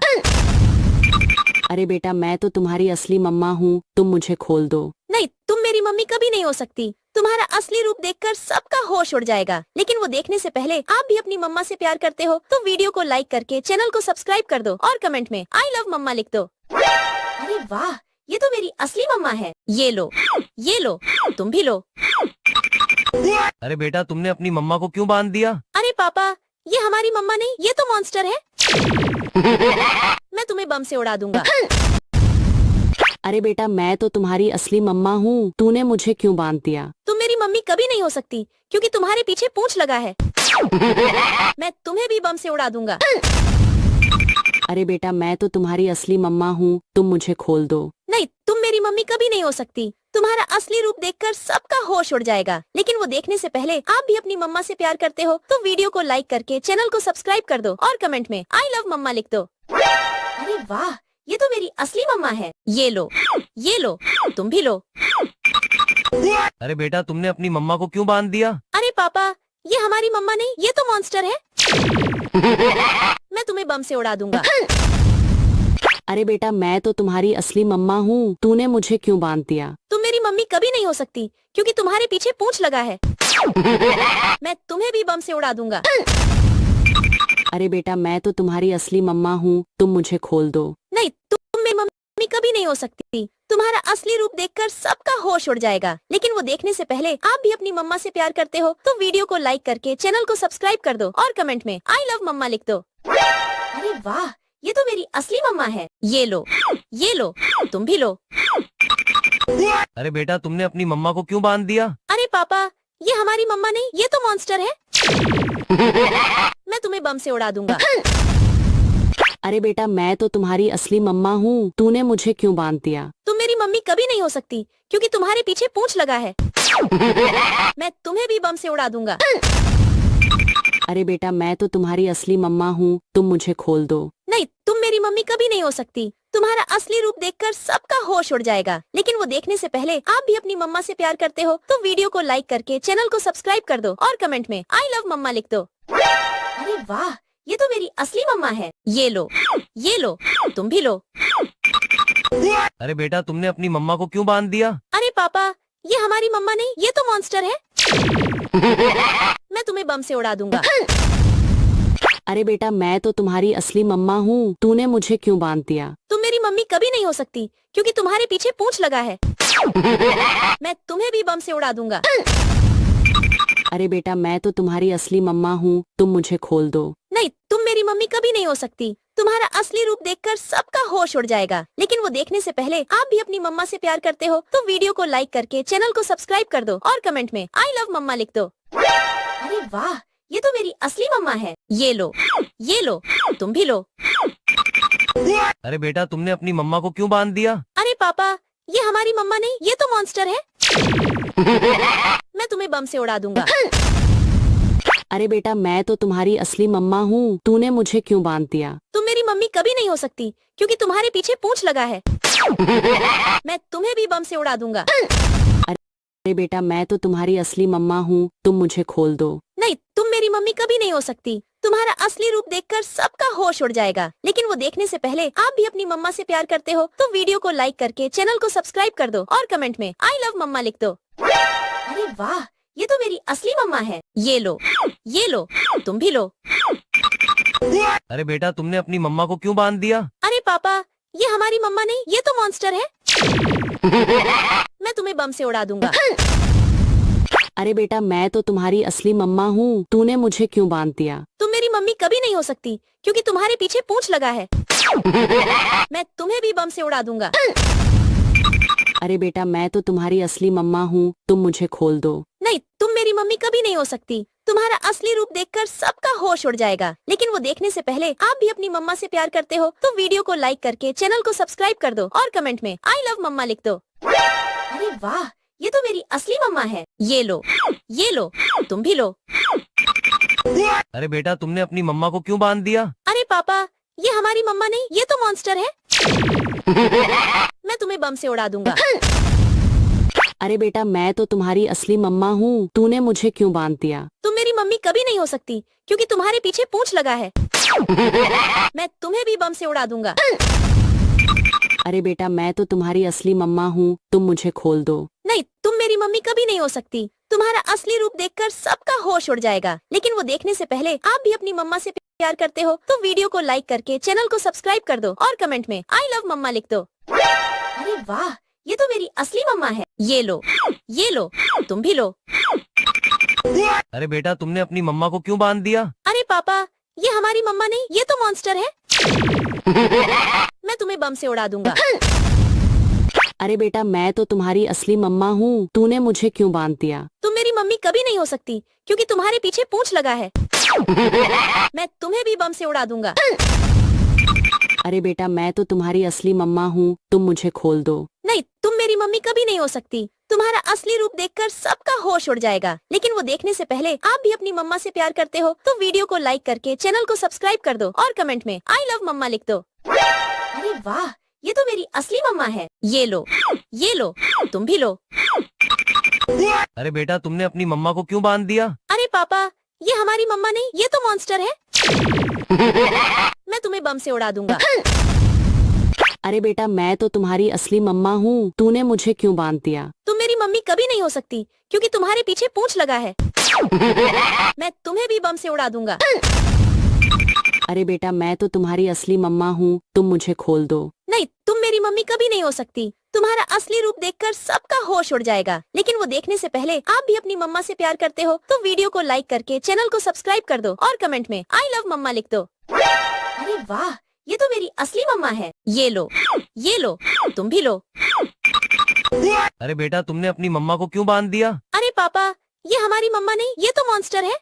अरे बेटा मैं तो तुम्हारी असली मम्मा हूँ, तुम मुझे खोल दो। नहीं, तुम मेरी मम्मी कभी नहीं हो सकती। तुम्हारा असली रूप देखकर सबका होश उड़ जाएगा, लेकिन वो देखने से पहले आप भी अपनी मम्मा से प्यार करते हो तो वीडियो को लाइक करके चैनल को सब्सक्राइब कर दो और कमेंट में आई लव मम्मा लिख दो। अरे वाह, ये तो मेरी असली मम्मा है। ये लो, तुम भी लो। अरे बेटा तुमने अपनी मम्मा को क्यों बांध दिया? अरे पापा, ये हमारी मम्मा नहीं, ये तो मॉन्स्टर है। मैं तुम्हें बम से उड़ा दूंगा। अरे बेटा मैं तो तुम्हारी असली मम्मा हूँ, तूने मुझे क्यों बांध दिया? तुम मेरी मम्मी कभी नहीं हो सकती क्योंकि तुम्हारे पीछे पूंछ लगा है। मैं तुम्हें भी बम से उड़ा दूंगा। अरे बेटा मैं तो तुम्हारी असली मम्मा हूँ, तुम मुझे खोल दो। नहीं, तुम मेरी मम्मी कभी नहीं हो सकती। तुम्हारा असली रूप देखकर सबका होश उड़ जाएगा। लेकिन वो देखने से पहले आप भी अपनी मम्मा से प्यार करते हो तो वीडियो को लाइक करके चैनल को सब्सक्राइब कर दो और कमेंट में आई लव मम्मा लिख दो। अरे वाह, ये तो मेरी असली मम्मा है। ये लो, तुम भी लो। अरे बेटा तुमने अपनी मम्मा को क्यों बांध दिया? अरे पापा, ये हमारी मम्मा नहीं, ये तो मॉन्स्टर है। मैं तुम्हें बम से उड़ा दूंगा। अरे बेटा मैं तो तुम्हारी असली मम्मा हूँ, तूने मुझे क्यों बांध दिया? तुम मेरी मम्मी कभी नहीं हो सकती क्योंकि तुम्हारे पीछे पूंछ लगा है। मैं तुम्हें भी बम से उड़ा दूंगा। अरे बेटा मैं तो तुम्हारी असली मम्मा हूँ, तुम मुझे खोल दो। नहीं, तुम मेरी मम्मी कभी नहीं हो सकती। तुम्हारा असली रूप देखकर सबका होश उड़ जाएगा। लेकिन वो देखने से पहले आप भी अपनी मम्मा से प्यार करते हो तो वीडियो को लाइक करके चैनल को सब्सक्राइब कर दो और कमेंट में आई लव मम्मा लिख दो। अरे वाह, ये तो मेरी असली मम्मा है। ये लो, तुम भी लो। अरे बेटा तुमने अपनी मम्मा को क्यों बांध दिया? अरे पापा, ये हमारी मम्मा नहीं, ये तो मॉन्स्टर है। मैं तुम्हें बम से उड़ा दूंगा। अरे बेटा मैं तो तुम्हारी असली मम्मा हूँ, तूने मुझे क्यों बांध दिया? तुम मेरी मम्मी कभी नहीं हो सकती क्योंकि तुम्हारे पीछे पूंछ लगा है। मैं तुम्हें भी बम से उड़ा दूंगा। अरे बेटा मैं तो तुम्हारी असली मम्मा हूँ, तुम मुझे खोल दो। नहीं, तुम मेरी मम्मी कभी नहीं हो सकती। तुम्हारा असली रूप देखकर सबका होश उड़ जाएगा। लेकिन वो देखने से पहले आप भी अपनी मम्मा से प्यार करते हो तो वीडियो को लाइक करके चैनल को सब्सक्राइब कर दो और कमेंट में आई लव मम्मा लिख दो। अरे वाह, ये तो मेरी असली मम्मा है। ये लो, तुम भी लो। अरे बेटा तुमने अपनी मम्मा को क्यों बांध दिया? अरे पापा, ये हमारी मम्मा नहीं, ये तो मॉन्स्टर है। मैं तुम्हें बम से उड़ा दूंगा। अरे बेटा मैं तो तुम्हारी असली मम्मा हूँ, तूने मुझे क्यों बांध दिया? तुम मेरी मम्मी कभी नहीं हो सकती क्योंकि तुम्हारे पीछे पूंछ लगा है। मैं तुम्हें भी बम से उड़ा दूंगा। अरे बेटा मैं तो तुम्हारी असली मम्मा हूँ, तुम मुझे खोल दो। नहीं, तुम मेरी मम्मी कभी नहीं हो सकती। तुम्हारा असली रूप देखकर सबका होश उड़ जाएगा। लेकिन वो देखने से पहले आप भी अपनी मम्मा से प्यार करते हो तो वीडियो को लाइक करके चैनल को सब्सक्राइब कर दो और कमेंट में आई लव मम्मा लिख दो। अरे वाह, ये तो मेरी असली मम्मा है। ये लो, तुम भी लो। अरे बेटा तुमने अपनी मम्मा को क्यों बांध दिया? अरे पापा, ये हमारी मम्मा नहीं, ये तो मॉन्स्टर है। मैं तुम्हें बम से उड़ा दूंगा। अरे बेटा मैं तो तुम्हारी असली मम्मा हूँ, तूने मुझे क्यों बांध दिया? तुम मेरी मम्मी कभी नहीं हो सकती क्योंकि तुम्हारे पीछे पूंछ लगा है। मैं तुम्हें भी बम से उड़ा दूंगा। अरे बेटा मैं तो तुम्हारी असली मम्मा हूँ, तुम मुझे खोल दो। नहीं, तुम मेरी मम्मी कभी नहीं हो सकती। तुम्हारा असली रूप देखकर सबका होश उड़ जाएगा। लेकिन वो देखने से पहले आप भी अपनी मम्मा से प्यार करते हो तो वीडियो को लाइक करके चैनल को सब्सक्राइब कर दो और कमेंट में आई लव मम्मा लिख दो। अरे वाह, ये तो मेरी असली मम्मा है। ये लो, तुम भी लो। अरे बेटा तुमने अपनी मम्मा को क्यों बांध दिया? अरे पापा, ये हमारी मम्मा नहीं, ये तो मॉन्स्टर है। मैं तुम्हें बम से उड़ा दूंगा। अरे बेटा मैं तो तुम्हारी असली मम्मा हूँ, तूने मुझे क्यों बांध दिया? तुम मेरी मम्मी कभी नहीं हो सकती क्योंकि तुम्हारे पीछे पूंछ लगा है। मैं तुम्हें भी बम से उड़ा दूंगा। अरे बेटा मैं तो तुम्हारी असली मम्मा हूँ, तुम मुझे खोल दो। नहीं, तुम मेरी मम्मी कभी नहीं हो सकती। तुम्हारा असली रूप देखकर सबका होश उड़ जाएगा। लेकिन वो देखने से पहले आप भी अपनी मम्मा से प्यार करते हो तो वीडियो को लाइक करके चैनल को सब्सक्राइब कर दो और कमेंट में आई लव मम्मा लिख दो। अरे वाह, ये तो मेरी असली मम्मा है। ये लो, तुम भी लो। अरे बेटा तुमने अपनी मम्मा को क्यों बांध दिया? अरे पापा, ये हमारी मम्मा नहीं, ये तो मॉन्स्टर है। मैं तुम्हें बम से उड़ा दूंगा। अरे बेटा मैं तो तुम्हारी असली मम्मा हूँ, तूने मुझे क्यों बांध दिया? तुम मेरी मम्मी कभी नहीं हो सकती क्योंकि तुम्हारे पीछे पूंछ लगा है। मैं तुम्हें भी बम से उड़ा दूंगा। अरे बेटा मैं तो तुम्हारी असली मम्मा हूँ, तुम मुझे खोल दो। नहीं, तुम मेरी मम्मी कभी नहीं हो सकती। तुम्हारा असली रूप देखकर सबका होश उड़ जाएगा। लेकिन वो देखने से पहले आप भी अपनी मम्मा से प्यार करते हो तो वीडियो को लाइक करके चैनल को सब्सक्राइब कर दो और कमेंट में आई लव मम्मा लिख दो। अरे वाह, ये तो मेरी असली मम्मा है। ये लो, तुम भी लो। अरे बेटा तुमने अपनी मम्मा को क्यों बांध दिया? अरे पापा, ये हमारी मम्मा नहीं, ये तो मॉन्स्टर है। मैं तुम्हें बम से उड़ा दूंगा। अरे बेटा मैं तो तुम्हारी असली मम्मा हूँ, तूने मुझे क्यों बांध दिया? तुम मेरी मम्मी कभी नहीं हो सकती क्योंकि तुम्हारे पीछे पूंछ लगा है। मैं तुम्हें भी बम से उड़ा दूंगा। अरे बेटा मैं तो तुम्हारी असली मम्मा हूँ, तुम मुझे खोल दो। नहीं, तुम मेरी मम्मी कभी नहीं हो सकती। तुम्हारा असली रूप देखकर सबका होश उड़ जाएगा। लेकिन वो देखने से पहले आप भी अपनी मम्मा से प्यार करते हो तो वीडियो को लाइक करके चैनल को सब्सक्राइब कर दो और कमेंट में आई लव मम्मा लिख दो। अरे वाह, ये तो मेरी असली मम्मा है। ये लो, तुम भी लो। अरे बेटा तुमने अपनी मम्मा को क्यों बांध दिया? अरे पापा, ये हमारी मम्मा नहीं, ये तो मॉन्स्टर है। मैं तुम्हें बम से उड़ा दूंगा। अरे बेटा मैं तो तुम्हारी असली मम्मा हूँ, तूने मुझे क्यों बांध दिया? तुम मेरी मम्मी कभी नहीं हो सकती क्योंकि तुम्हारे पीछे पूंछ लगा है। मैं तुम्हें भी बम से उड़ा दूंगा। अरे बेटा मैं तो तुम्हारी असली मम्मा हूँ, तुम मुझे खोल दो। नहीं, तुम मेरी मम्मी कभी नहीं हो सकती। तुम्हारा असली रूप देखकर सबका होश उड़ जाएगा। लेकिन वो देखने से पहले आप भी अपनी मम्मा से प्यार करते हो तो वीडियो को लाइक करके चैनल को सब्सक्राइब कर दो और कमेंट में आई लव मम्मा लिख दो। अरे वाह, ये तो मेरी असली मम्मा है। ये लो, तुम भी लो। अरे बेटा तुमने अपनी मम्मा को क्यों बांध दिया? अरे पापा, ये हमारी मम्मा नहीं, ये तो मॉन्स्टर है।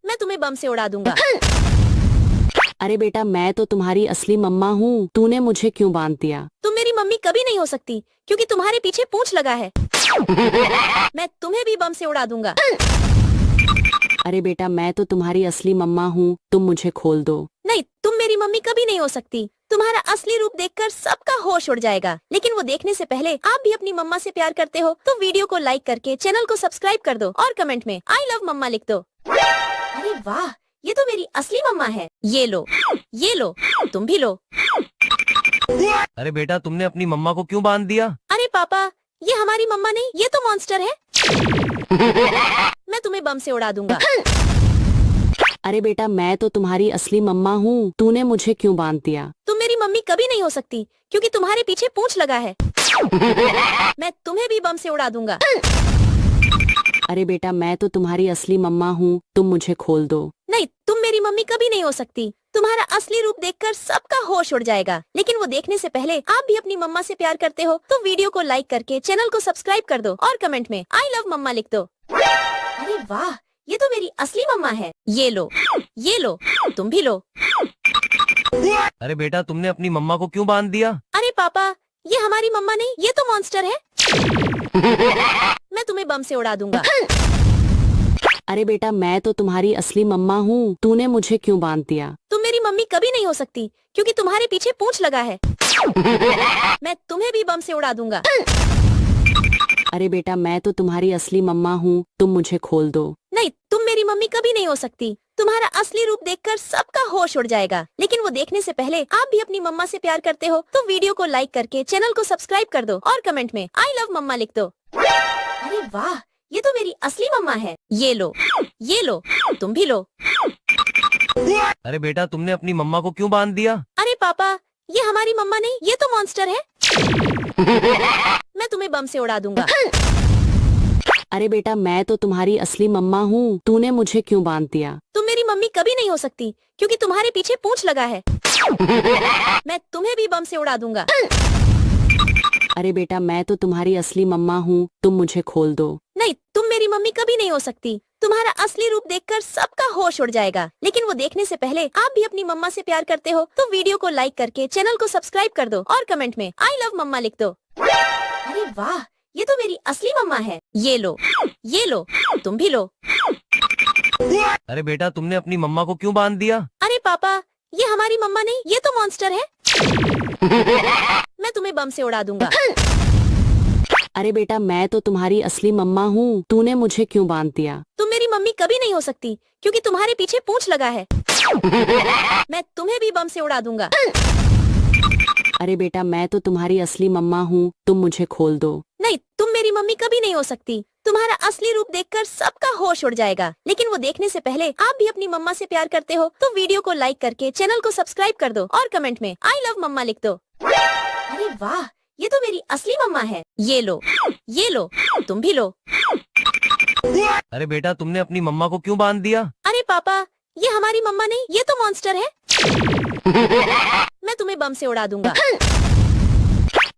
मैं तुम्हें बम से उड़ा दूंगा। अरे बेटा मैं तो तुम्हारी असली मम्मा हूँ, तूने मुझे क्यों बांध दिया? तुम मेरी मम्मी कभी नहीं हो सकती क्योंकि तुम्हारे पीछे पूंछ लगा है। मैं तुम्हें भी बम से उड़ा दूंगा। अरे बेटा मैं तो तुम्हारी असली मम्मा हूँ, तुम मुझे खोल दो। नहीं, तुम मेरी मम्मी कभी नहीं हो सकती। तुम्हारा असली रूप देखकर सबका होश उड़ जाएगा। लेकिन वो देखने से पहले आप भी अपनी मम्मा से प्यार करते हो तो वीडियो को लाइक करके चैनल को सब्सक्राइब कर दो और कमेंट में आई लव मम्मा लिख दो। अरे वाह, ये तो मेरी असली मम्मा है। ये लो, तुम भी लो। अरे बेटा तुमने अपनी मम्मा को क्यों बांध दिया? अरे पापा, ये हमारी मम्मा नहीं, ये तो मॉन्स्टर है। मैं तुम्हें बम से उड़ा दूंगा। अरे बेटा मैं तो तुम्हारी असली मम्मा हूँ, तूने मुझे क्यों बांध दिया? तुम मेरी मम्मी कभी नहीं हो सकती क्योंकि तुम्हारे पीछे पूंछ लगा है। मैं तुम्हें भी बम से उड़ा दूंगा। अरे बेटा मैं तो तुम्हारी असली मम्मा हूँ, तुम मुझे खोल दो। नहीं, तुम मेरी मम्मी कभी नहीं हो सकती। तुम्हारा असली रूप देखकर सबका होश उड़ जाएगा। लेकिन वो देखने से पहले आप भी अपनी मम्मा से प्यार करते हो तो वीडियो को लाइक करके चैनल को सब्सक्राइब कर दो और कमेंट में आई लव मम्मा लिख दो। अरे वाह, ये तो मेरी असली मम्मा है। ये लो, तुम भी लो। अरे बेटा तुमने अपनी मम्मा को क्यों बांध दिया? अरे पापा, ये हमारी मम्मा नहीं, ये तो मॉन्स्टर है। मैं तुम्हें बम से उड़ा दूंगा। अरे बेटा मैं तो तुम्हारी असली मम्मा हूँ, तूने मुझे क्यों बांध दिया? तुम मेरी मम्मी कभी नहीं हो सकती क्योंकि तुम्हारे पीछे पूंछ लगा है। मैं तुम्हें भी बम से उड़ा दूंगा। अरे बेटा मैं तो तुम्हारी असली मम्मा हूँ, तुम मुझे खोल दो। नहीं, तुम मेरी मम्मी कभी नहीं हो सकती। तुम्हारा असली रूप देखकर सबका होश उड़ जाएगा। लेकिन वो देखने से पहले आप भी अपनी मम्मा से प्यार करते हो तो वीडियो को लाइक करके चैनल को सब्सक्राइब कर दो और कमेंट में आई लव मम्मा लिख दो। अरे वाह, ये तो मेरी असली मम्मा है। ये लो, तुम भी लो। अरे बेटा तुमने अपनी मम्मा को क्यों बांध दिया? अरे पापा, ये हमारी मम्मा नहीं, ये तो मॉन्स्टर है। मैं तुम्हें बम से उड़ा दूंगा। अरे बेटा मैं तो तुम्हारी असली मम्मा हूँ, तूने मुझे क्यों बांध दिया? तुम मेरी मम्मी कभी नहीं हो सकती क्योंकि तुम्हारे पीछे पूंछ लगा है। मैं तुम्हें भी बम से उड़ा दूंगा। अरे बेटा मैं तो तुम्हारी असली मम्मा हूँ, तुम मुझे खोल दो। नहीं, तुम मेरी मम्मी कभी नहीं हो सकती। तुम्हारा असली रूप देखकर सबका होश उड़ जाएगा। लेकिन वो देखने से पहले आप भी अपनी मम्मा से प्यार करते हो तो वीडियो को लाइक करके चैनल को सब्सक्राइब कर दो और कमेंट में आई लव मम्मा लिख दो। अरे वाह, ये तो मेरी असली मम्मा है। ये लो, तुम भी लो। अरे बेटा तुमने अपनी मम्मा को क्यों बांध दिया? अरे पापा, ये हमारी मम्मा नहीं, ये तो मॉन्स्टर है। मैं तुम्हें बम से उड़ा दूंगा। अरे बेटा मैं तो तुम्हारी असली मम्मा हूँ, तूने मुझे क्यों बांध दिया? तुम मेरी मम्मी कभी नहीं हो सकती क्योंकि तुम्हारे पीछे पूंछ लगा है। मैं तुम्हें भी बम से उड़ा दूंगा। अरे बेटा मैं तो तुम्हारी असली मम्मा हूँ, तुम मुझे खोल दो। नहीं, तुम मेरी मम्मी कभी नहीं हो सकती। तुम्हारा असली रूप देखकर सबका होश उड़ जाएगा। लेकिन वो देखने से पहले आप भी अपनी मम्मा से प्यार करते हो तो वीडियो को लाइक करके चैनल को सब्सक्राइब कर दो और कमेंट में आई लव मम्मा लिख दो। अरे वाह, ये तो मेरी असली मम्मा है। ये लो, तुम भी लो। अरे बेटा तुमने अपनी मम्मा को क्यों बांध दिया? अरे पापा, ये हमारी मम्मा नहीं, ये तो मॉन्स्टर है। मैं तुम्हें बम से उड़ा दूंगा।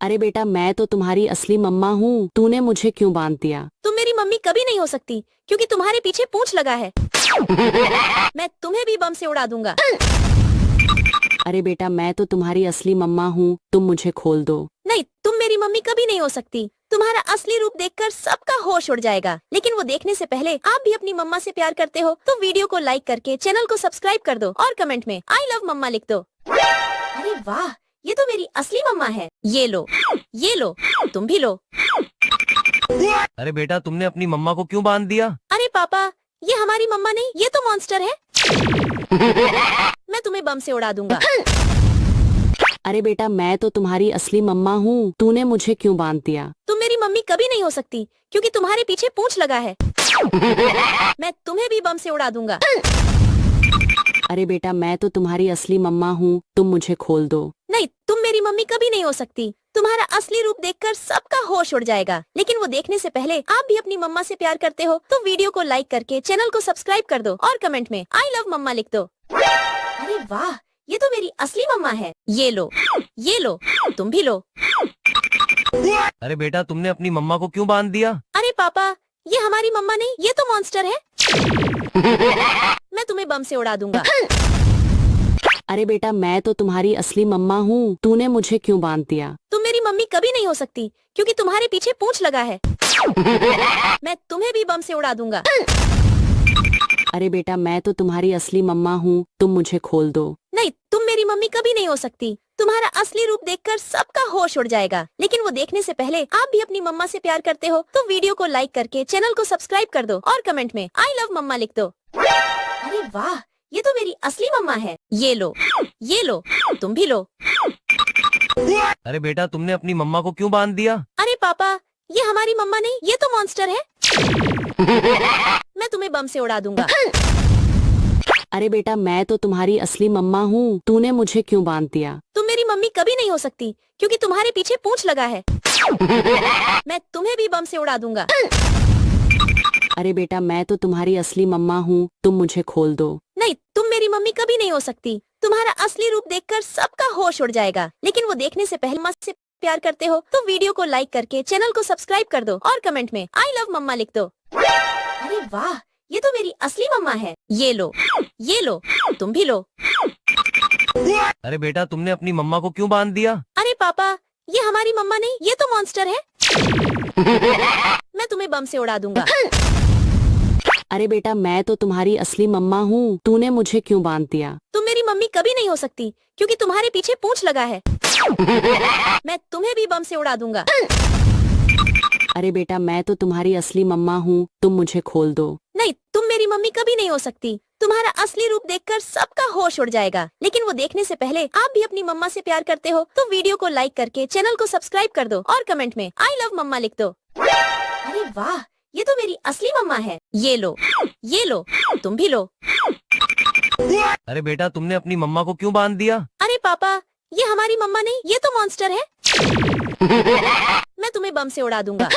अरे बेटा मैं तो तुम्हारी असली मम्मा हूँ, तूने मुझे क्यों बांध दिया? तुम मेरी मम्मी कभी नहीं हो सकती क्योंकि तुम्हारे पीछे पूंछ लगा है। मैं तुम्हें भी बम से उड़ा दूंगा। अरे बेटा मैं तो तुम्हारी असली मम्मा हूँ, तुम मुझे खोल दो। नहीं, तुम मेरी मम्मी कभी नहीं हो सकती। तुम्हारा असली रूप देखकर सबका होश उड़ जाएगा, लेकिन वो देखने से पहले आप भी अपनी मम्मा से प्यार करते हो तो वीडियो को लाइक करके चैनल को सब्सक्राइब कर दो और कमेंट में आई लव मम्मा लिख दो। अरे वाह, ये तो मेरी असली मम्मा है। ये लो, तुम भी लो। अरे बेटा तुमने अपनी मम्मा को क्यों बांध दिया? अरे पापा, ये हमारी मम्मा नहीं, ये तो मॉन्स्टर है। मैं तुम्हें बम से उड़ा दूंगा। अरे बेटा मैं तो तुम्हारी असली मम्मा हूँ, तूने मुझे क्यों बांध दिया? तुम मेरी मम्मी कभी नहीं हो सकती क्योंकि तुम्हारे पीछे पूंछ लगा है। मैं तुम्हें भी बम से उड़ा दूंगा। अरे बेटा मैं तो तुम्हारी असली मम्मा हूँ, तुम मुझे खोल दो। नहीं, तुम मेरी मम्मी कभी नहीं हो सकती। तुम्हारा असली रूप देखकर सबका होश उड़ जाएगा, लेकिन वो देखने से पहले आप भी अपनी मम्मा से प्यार करते हो तो वीडियो को लाइक करके चैनल को सब्सक्राइब कर दो और कमेंट में आई लव मम्मा लिख दो। अरे वाह, ये तो मेरी असली मम्मा है। ये लो, तुम भी लो। अरे बेटा तुमने अपनी मम्मा को क्यों बांध दिया? अरे पापा, ये हमारी मम्मा नहीं, ये तो मॉन्स्टर है। मैं तुम्हें बम से उड़ा दूंगा। अरे बेटा मैं तो तुम्हारी असली मम्मा हूँ, तूने मुझे क्यों बांध दिया? तुम मेरी मम्मी कभी नहीं हो सकती क्योंकि तुम्हारे पीछे पूंछ लगा है। मैं तुम्हें भी बम से उड़ा दूंगा। अरे बेटा मैं तो तुम्हारी असली मम्मा हूँ, तुम मुझे खोल दो। नहीं, तुम मेरी मम्मी कभी नहीं हो सकती। तुम्हारा असली रूप देखकर सबका होश उड़ जाएगा, लेकिन वो देखने से पहले आप भी अपनी मम्मा से प्यार करते हो तो वीडियो को लाइक करके चैनल को सब्सक्राइब कर दो और कमेंट में आई लव मम्मा लिख दो। अरे वाह, ये तो मेरी असली मम्मा है। ये लो, तुम भी लो। अरे बेटा तुमने अपनी मम्मा को क्यों बांध दिया? अरे पापा, ये हमारी मम्मा नहीं, ये तो मॉन्स्टर है। मैं तुम्हें बम से उड़ा दूंगा। अरे बेटा मैं तो तुम्हारी असली मम्मा हूँ, तूने मुझे क्यों बांध दिया? तुम मेरी मम्मी कभी नहीं हो सकती क्योंकि तुम्हारे पीछे पूंछ लगा है। मैं तुम्हें भी बम से उड़ा दूंगा। अरे बेटा मैं तो तुम्हारी असली मम्मा हूँ, तुम मुझे खोल दो। नहीं, तुम मेरी मम्मी कभी नहीं हो सकती। तुम्हारा असली रूप देखकर सबका होश उड़ जाएगा, लेकिन वो देखने से पहले मम्मा से प्यार करते हो तो वीडियो को लाइक करके चैनल को सब्सक्राइब कर दो और कमेंट में आई लव मम्मा लिख दो। अरे वाह, ये तो मेरी असली मम्मा है। ये लो, तुम भी लो। अरे बेटा तुमने अपनी मम्मा को क्यों बांध दिया? अरे पापा, ये हमारी मम्मा नहीं, ये तो मॉन्स्टर है। मैं तुम्हें बम से उड़ा दूंगा। अरे बेटा मैं तो तुम्हारी असली मम्मा हूँ, तूने मुझे क्यों बांध दिया? तुम मेरी मम्मी कभी नहीं हो सकती क्योंकि तुम्हारे पीछे पूंछ लगा है। मैं तुम्हें भी बम से उड़ा दूंगा। अरे बेटा मैं तो तुम्हारी असली मम्मा हूँ, तुम मुझे खोल दो। नहीं, तुम मेरी मम्मी कभी नहीं हो सकती। तुम्हारा असली रूप देखकर सबका होश उड़ जाएगा, लेकिन वो देखने से पहले आप भी अपनी मम्मा से प्यार करते हो तो वीडियो को लाइक करके चैनल को सब्सक्राइब कर दो और कमेंट में आई लव मम्मा लिख दो। अरे वाह, ये तो मेरी असली मम्मा है। ये लो, तुम भी लो। अरे बेटा तुमने अपनी मम्मा को क्यों बांध दिया? अरे पापा, ये हमारी मम्मा नहीं, ये तो मॉन्स्टर है। मैं तुम्हें बम से उड़ा दूंगा।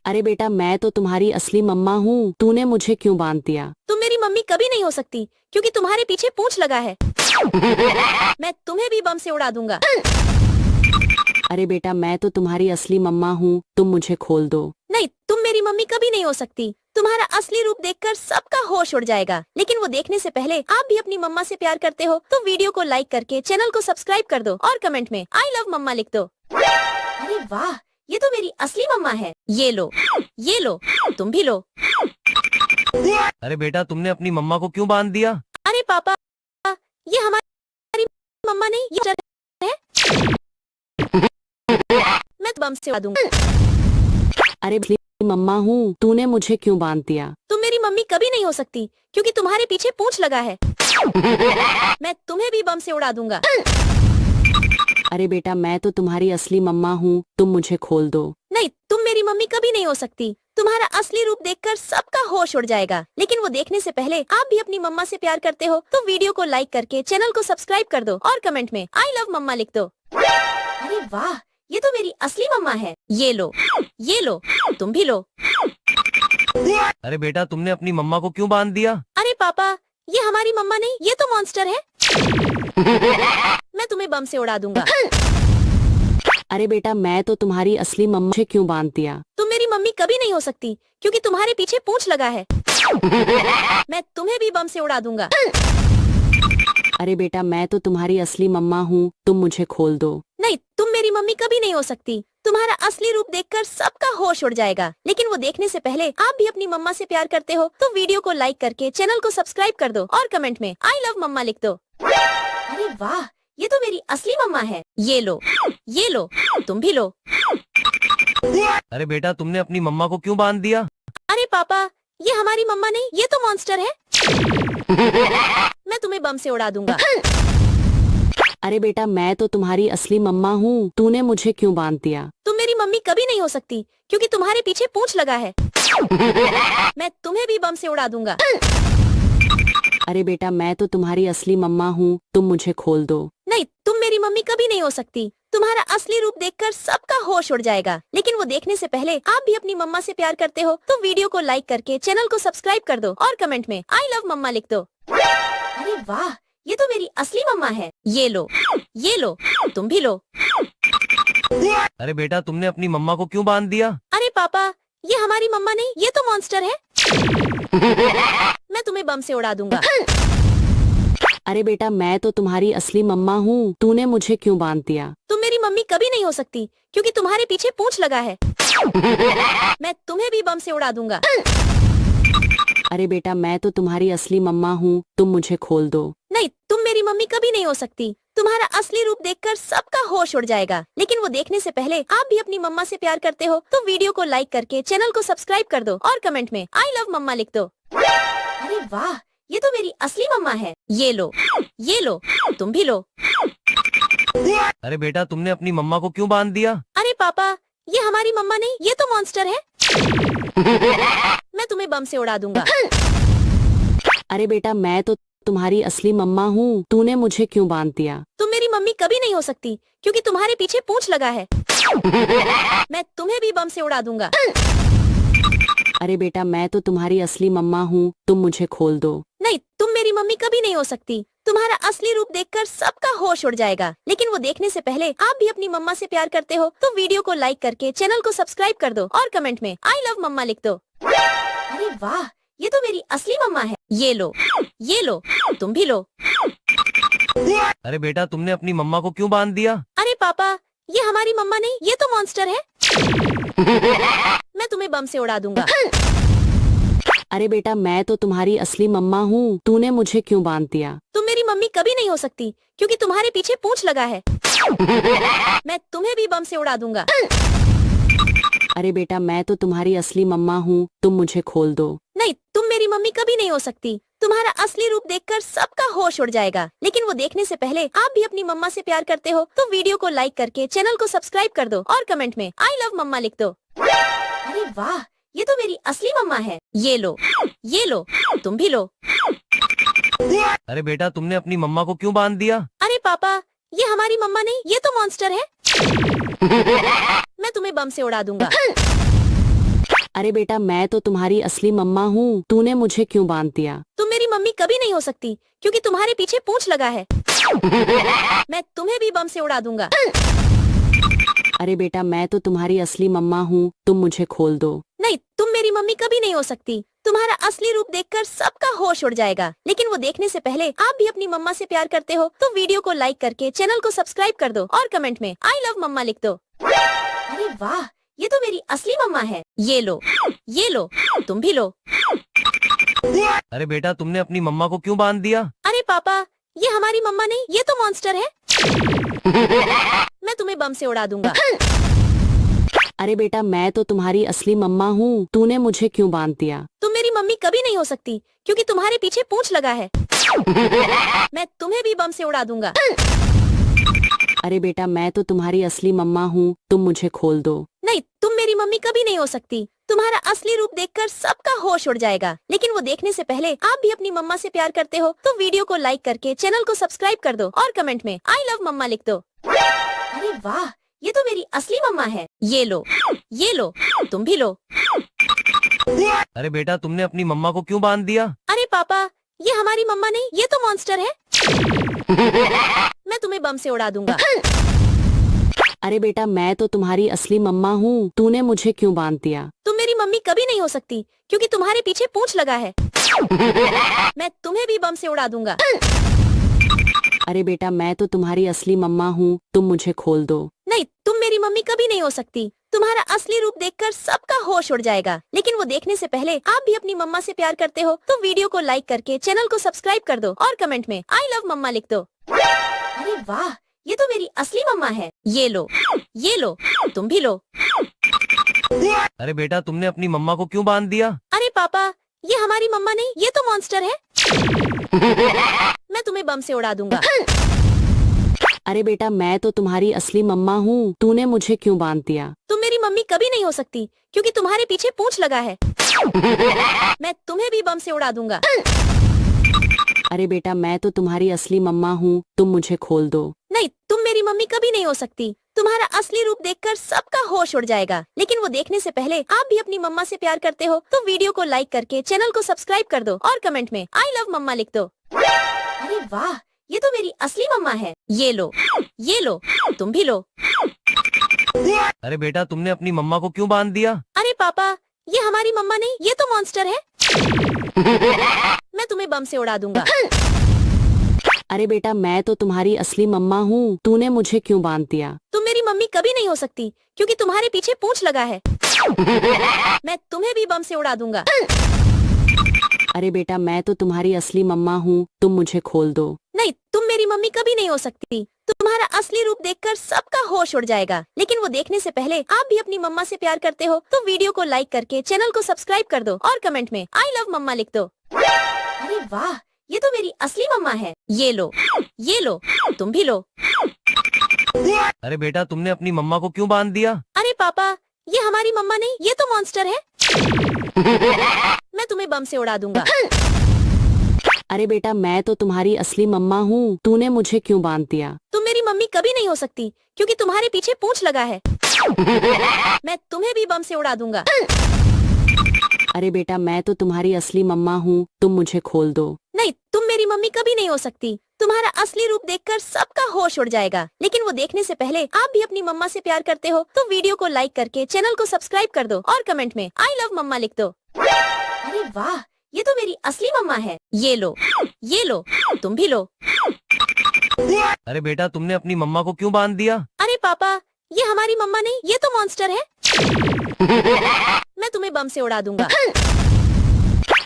अरे बेटा मैं तो तुम्हारी असली मम्मा हूँ, तूने मुझे क्यों बांध दिया? तुम मेरी मम्मी कभी नहीं हो सकती क्योंकि तुम्हारे पीछे पूंछ लगा है। मैं तुम्हें भी बम से उड़ा दूंगा। अरे बेटा मैं तो तुम्हारी असली मम्मा हूँ, तुम मुझे खोल दो। नहीं, तुम मेरी मम्मी कभी नहीं हो सकती। तुम्हारा असली रूप देखकर सबका होश उड़ जाएगा, लेकिन वो देखने से पहले आप भी अपनी मम्मा से प्यार करते हो तो वीडियो को लाइक करके चैनल को सब्सक्राइब कर दो और कमेंट में आई लव मम्मा लिख दो। अरे वाह, ये तो मेरी असली मम्मा है। ये लो, तुम भी लो। अरे बेटा तुमने अपनी मम्मा को क्यों बांध दिया? अरे पापा, ये हमारी मम्मा नहीं, ये है। मैं बम से उड़ा दूंगा। अरे मम्मा हूँ, तूने मुझे क्यों बांध दिया? तुम मेरी मम्मी कभी नहीं हो सकती क्योंकि तुम्हारे पीछे पूंछ लगा है। मैं तुम्हें भी बम से उड़ा दूंगा। अरे बेटा मैं तो तुम्हारी असली मम्मा हूँ, तुम मुझे खोल दो। नहीं, तुम मेरी मम्मी कभी नहीं हो सकती। तुम्हारा असली रूप देखकर सबका होश उड़ जाएगा, लेकिन वो देखने से पहले आप भी अपनी मम्मा से प्यार करते हो तो वीडियो को लाइक करके चैनल को सब्सक्राइब कर दो और कमेंट में आई लव मम्मा लिख दो। अरे वाह, ये तो मेरी असली मम्मा है। ये लो, तुम भी लो। अरे बेटा तुमने अपनी मम्मा को क्यों बांध दिया? अरे पापा, ये हमारी मम्मा नहीं, ये तो मॉन्स्टर है। मैं तुम्हें बम से उड़ा दूंगा। अरे बेटा मैं तो तुम्हारी असली मम्मा, मुझे क्यों बांध दिया? तुम मेरी मम्मी कभी नहीं हो सकती क्योंकि तुम्हारे पीछे पूंछ लगा है। मैं तुम्हें भी बम से उड़ा दूंगा। अरे बेटा मैं तो तुम्हारी असली मम्मा हूँ, तुम मुझे खोल दो। नहीं, तुम मेरी मम्मी कभी नहीं हो सकती। तुम्हारा असली रूप देखकर सबका होश उड़ जाएगा, लेकिन वो देखने से पहले आप भी अपनी मम्मा से प्यार करते हो तो वीडियो को लाइक करके चैनल को सब्सक्राइब कर दो और कमेंट में आई लव मम्मा लिख दो। अरे वाह, ये तो मेरी असली मम्मा है। ये लो, तुम भी लो। अरे बेटा तुमने अपनी मम्मा को क्यों बांध दिया? अरे पापा, ये हमारी मम्मा नहीं, ये तो मॉन्स्टर है। मैं तुम्हें बम से उड़ा दूंगा। अरे बेटा मैं तो तुम्हारी असली मम्मा हूँ, तूने मुझे क्यों बांध दिया? तुम मेरी मम्मी कभी नहीं हो सकती क्योंकि तुम्हारे पीछे पूंछ लगा है। मैं तुम्हें भी बम से उड़ा दूंगा। अरे बेटा मैं तो तुम्हारी असली मम्मा हूँ, तुम मुझे खोल दो। नहीं, तुम मेरी मम्मी कभी नहीं हो सकती। तुम्हारा असली रूप देखकर सबका होश उड़ जाएगा, लेकिन वो देखने से पहले आप भी अपनी मम्मा से प्यार करते हो तो वीडियो को लाइक करके चैनल को सब्सक्राइब कर दो और कमेंट में आई लव मम्मा लिख दो। अरे वाह, ये तो मेरी असली मम्मा है। ये लो, तुम भी लो। अरे बेटा तुमने अपनी मम्मा को क्यों बांध दिया? अरे पापा, ये हमारी मम्मा नहीं, ये तो मॉन्स्टर है। मैं तुम्हें बम से उड़ा दूंगा। अरे बेटा मैं तो तुम्हारी असली मम्मा हूँ, तूने मुझे क्यों बांध दिया? तुम मेरी मम्मी कभी नहीं हो सकती क्योंकि तुम्हारे पीछे पूंछ लगा है। मैं तुम्हें भी बम से उड़ा दूंगा। अरे बेटा मैं तो तुम्हारी असली मम्मा हूँ, तुम मुझे खोल दो। नहीं, तुम मेरी मम्मी कभी नहीं हो सकती। तुम्हारा असली रूप देखकर सबका होश उड़ जाएगा, लेकिन वो देखने से पहले आप भी अपनी मम्मा से प्यार करते हो तो वीडियो को लाइक करके चैनल को सब्सक्राइब कर दो और कमेंट में आई लव मम्मा लिख दो। अरे वाह, ये तो मेरी असली मम्मा है। ये लो, तुम भी लो। अरे बेटा तुमने अपनी मम्मा को क्यों बांध दिया? अरे पापा, ये हमारी मम्मा नहीं, ये तो मॉन्स्टर है। मैं तुम्हें बम से उड़ा दूंगा। अरे बेटा मैं तो तुम्हारी असली मम्मा हूँ, तूने मुझे क्यों बांध दिया? तुम मेरी मम्मी कभी नहीं हो सकती क्योंकि तुम्हारे पीछे पूंछ लगा है। मैं तुम्हें भी बम से उड़ा दूंगा। अरे बेटा मैं तो तुम्हारी असली मम्मा हूँ, तुम मुझे खोल दो। नहीं, तुम मेरी मम्मी कभी नहीं हो सकती। तुम्हारा असली रूप देखकर सबका होश उड़ जाएगा, लेकिन वो देखने से पहले आप भी अपनी मम्मा से प्यार करते हो तो वीडियो को लाइक करके चैनल को सब्सक्राइब कर दो और कमेंट में आई लव मम्मा लिख दो। अरे वाह, ये तो मेरी असली मम्मा है। ये लो, तुम भी लो। अरे बेटा तुमने अपनी मम्मा को क्यों बांध दिया? अरे पापा, ये हमारी मम्मा नहीं, ये तो मॉन्स्टर है। मैं तुम्हें बम से उड़ा दूंगा। अरे बेटा मैं तो तुम्हारी असली मम्मा हूँ, तूने मुझे क्यों बांध दिया? तुम मेरी मम्मी कभी नहीं हो सकती क्योंकि तुम्हारे पीछे पूंछ लगा है। मैं तुम्हें भी बम से उड़ा दूंगा। अरे बेटा मैं तो तुम्हारी असली मम्मा हूँ, तुम मुझे खोल दो। नहीं, तुम मेरी मम्मी कभी नहीं हो सकती। तुम्हारा असली रूप देखकर सबका होश उड़ जाएगा, लेकिन वो देखने से पहले आप भी अपनी मम्मा से प्यार करते हो तो वीडियो को लाइक करके चैनल को सब्सक्राइब कर दो और कमेंट में आई लव मम्मा लिख दो। अरे वाह, ये तो मेरी असली मम्मा है। ये लो, तुम भी लो। अरे बेटा तुमने अपनी मम्मा को क्यों बांध दिया? अरे पापा, ये हमारी मम्मा नहीं, ये तो मॉन्स्टर है। मैं तुम्हें बम से उड़ा दूंगा। अरे बेटा मैं तो तुम्हारी असली मम्मा हूँ, तूने मुझे क्यों बांध दिया? तुम मेरी मम्मी कभी नहीं हो सकती क्योंकि तुम्हारे पीछे पूंछ लगा है। मैं तुम्हें भी बम से उड़ा दूंगा। अरे बेटा मैं तो तुम्हारी असली मम्मा हूँ, तुम मुझे खोल दो। नहीं, तुम मेरी मम्मी कभी नहीं हो सकती। तुम्हारा असली रूप देखकर सबका होश उड़ जाएगा, लेकिन वो देखने से पहले आप भी अपनी मम्मा से प्यार करते हो तो वीडियो को लाइक करके चैनल को सब्सक्राइब कर दो और कमेंट में आई लव मम्मा लिख दो। अरे वाह, ये तो मेरी असली मम्मा है। ये लो, तुम भी लो। अरे बेटा तुमने अपनी मम्मा को क्यों बांध दिया? अरे पापा, ये हमारी मम्मा नहीं, ये तो मॉन्स्टर है। मैं तुम्हें बम से उड़ा दूंगा। अरे बेटा मैं तो तुम्हारी असली मम्मा हूँ, तूने मुझे क्यों बांध दिया? तुम मेरी मम्मी कभी नहीं हो सकती क्योंकि तुम्हारे पीछे पूंछ लगा है। मैं तुम्हें भी बम से उड़ा दूंगा। अरे बेटा मैं तो तुम्हारी असली मम्मा हूँ, तुम मुझे खोल दो। नहीं, तुम मेरी मम्मी कभी नहीं हो सकती। तुम्हारा असली रूप देखकर सबका होश उड़ जाएगा, लेकिन वो देखने से पहले आप भी अपनी मम्मा से प्यार करते हो तो वीडियो को लाइक करके चैनल को सब्सक्राइब कर दो और कमेंट में आई लव मम्मा लिख दो। अरे वाह, ये तो मेरी असली मम्मा है। ये लो, तुम भी लो। अरे बेटा तुमने अपनी मम्मा को क्यों बांध दिया? अरे पापा, ये हमारी मम्मा नहीं, ये तो मॉन्स्टर है। मैं तुम्हें बम से उड़ा दूंगा। अरे बेटा मैं तो तुम्हारी असली मम्मा हूँ, तूने मुझे क्यों बांध दिया? तुम मेरी मम्मी कभी नहीं हो सकती क्योंकि तुम्हारे पीछे पूंछ लगा है। मैं तुम्हें भी बम से उड़ा दूंगा। अरे बेटा मैं तो तुम्हारी असली मम्मा हूँ, तुम मुझे खोल दो। नहीं, तुम मेरी मम्मी कभी नहीं हो सकती। तुम्हारा असली रूप देखकर सबका होश उड़ जाएगा। लेकिन वो देखने से पहले आप भी अपनी मम्मा से प्यार करते हो तो वीडियो को लाइक करके चैनल को सब्सक्राइब कर दो और कमेंट में आई लव मम्मा लिख दो। अरे वाह, ये तो मेरी असली मम्मा है। ये लो, तुम भी लो। अरे बेटा तुमने अपनी मम्मा को क्यों बांध दिया? अरे पापा, ये हमारी मम्मा नहीं, ये तो मॉन्स्टर है। मैं तुम्हें बम से उड़ा दूंगा। अरे बेटा मैं तो तुम्हारी असली मम्मा हूँ, तूने मुझे क्यों बांध दिया? तुम मेरी मम्मी कभी नहीं हो सकती क्योंकि तुम्हारे पीछे पूंछ लगा है। मैं तुम्हें भी बम से उड़ा दूंगा। अरे बेटा मैं तो तुम्हारी असली मम्मा हूँ, तुम मुझे खोल दो। नहीं, तुम मेरी मम्मी कभी नहीं हो सकती। तुम्हारा असली रूप देखकर सबका होश उड़ जाएगा। लेकिन वो देखने से पहले आप भी अपनी मम्मा से प्यार करते हो तो वीडियो को लाइक करके चैनल को सब्सक्राइब कर दो और कमेंट में आई लव मम्मा लिख दो। अरे वाह, ये तो मेरी असली मम्मा है। ये लो, तुम भी लो। अरे बेटा तुमने अपनी मम्मा को क्यों बांध दिया? अरे पापा, ये हमारी मम्मा नहीं, ये तो मॉन्स्टर है। मैं तुम्हें बम से उड़ा दूंगा। अरे बेटा मैं तो तुम्हारी असली मम्मा हूँ, तूने मुझे क्यों बांध दिया? तुम मेरी मम्मी कभी नहीं हो सकती क्योंकि तुम्हारे पीछे पूंछ लगा है। मैं तुम्हें भी बम से उड़ा दूंगा। अरे बेटा मैं तो तुम्हारी असली मम्मा हूँ, तुम मुझे खोल दो। नहीं, तुम मेरी मम्मी कभी नहीं हो सकती। तुम्हारा असली रूप देखकर सबका होश उड़ जाएगा। लेकिन वो देखने से पहले आप भी अपनी मम्मा से प्यार करते हो तो वीडियो को लाइक करके चैनल को सब्सक्राइब कर दो और कमेंट में आई लव मम्मा लिख दो। अरे वाह, ये तो मेरी असली मम्मा है। ये लो, तुम भी लो। अरे बेटा तुमने अपनी मम्मा को क्यों बांध दिया? अरे पापा, ये हमारी मम्मा नहीं, ये तो मॉन्स्टर है। मैं तुम्हें बम से उड़ा दूंगा। अरे बेटा मैं तो तुम्हारी असली मम्मा हूँ, तूने मुझे क्यों बांध दिया? तुम मेरी मम्मी कभी नहीं हो सकती क्योंकि तुम्हारे पीछे पूंछ लगा है। मैं तुम्हें भी बम से उड़ा दूंगा। अरे बेटा मैं तो तुम्हारी असली मम्मा हूँ, तुम मुझे खोल दो। नहीं, तुम मेरी मम्मी कभी नहीं हो सकती। तुम्हारा असली रूप देखकर सबका होश उड़ जाएगा। लेकिन वो देखने से पहले आप भी अपनी मम्मा से प्यार करते हो तो वीडियो को लाइक करके चैनल को सब्सक्राइब कर दो और कमेंट में आई लव मम्मा लिख दो। अरे वाह, ये तो मेरी असली मम्मा है। ये लो, तुम भी लो। अरे बेटा तुमने अपनी मम्मा को क्यों बांध दिया? अरे पापा, ये हमारी मम्मा नहीं, ये तो मॉन्स्टर है। मैं तुम्हें बम से उड़ा दूंगा।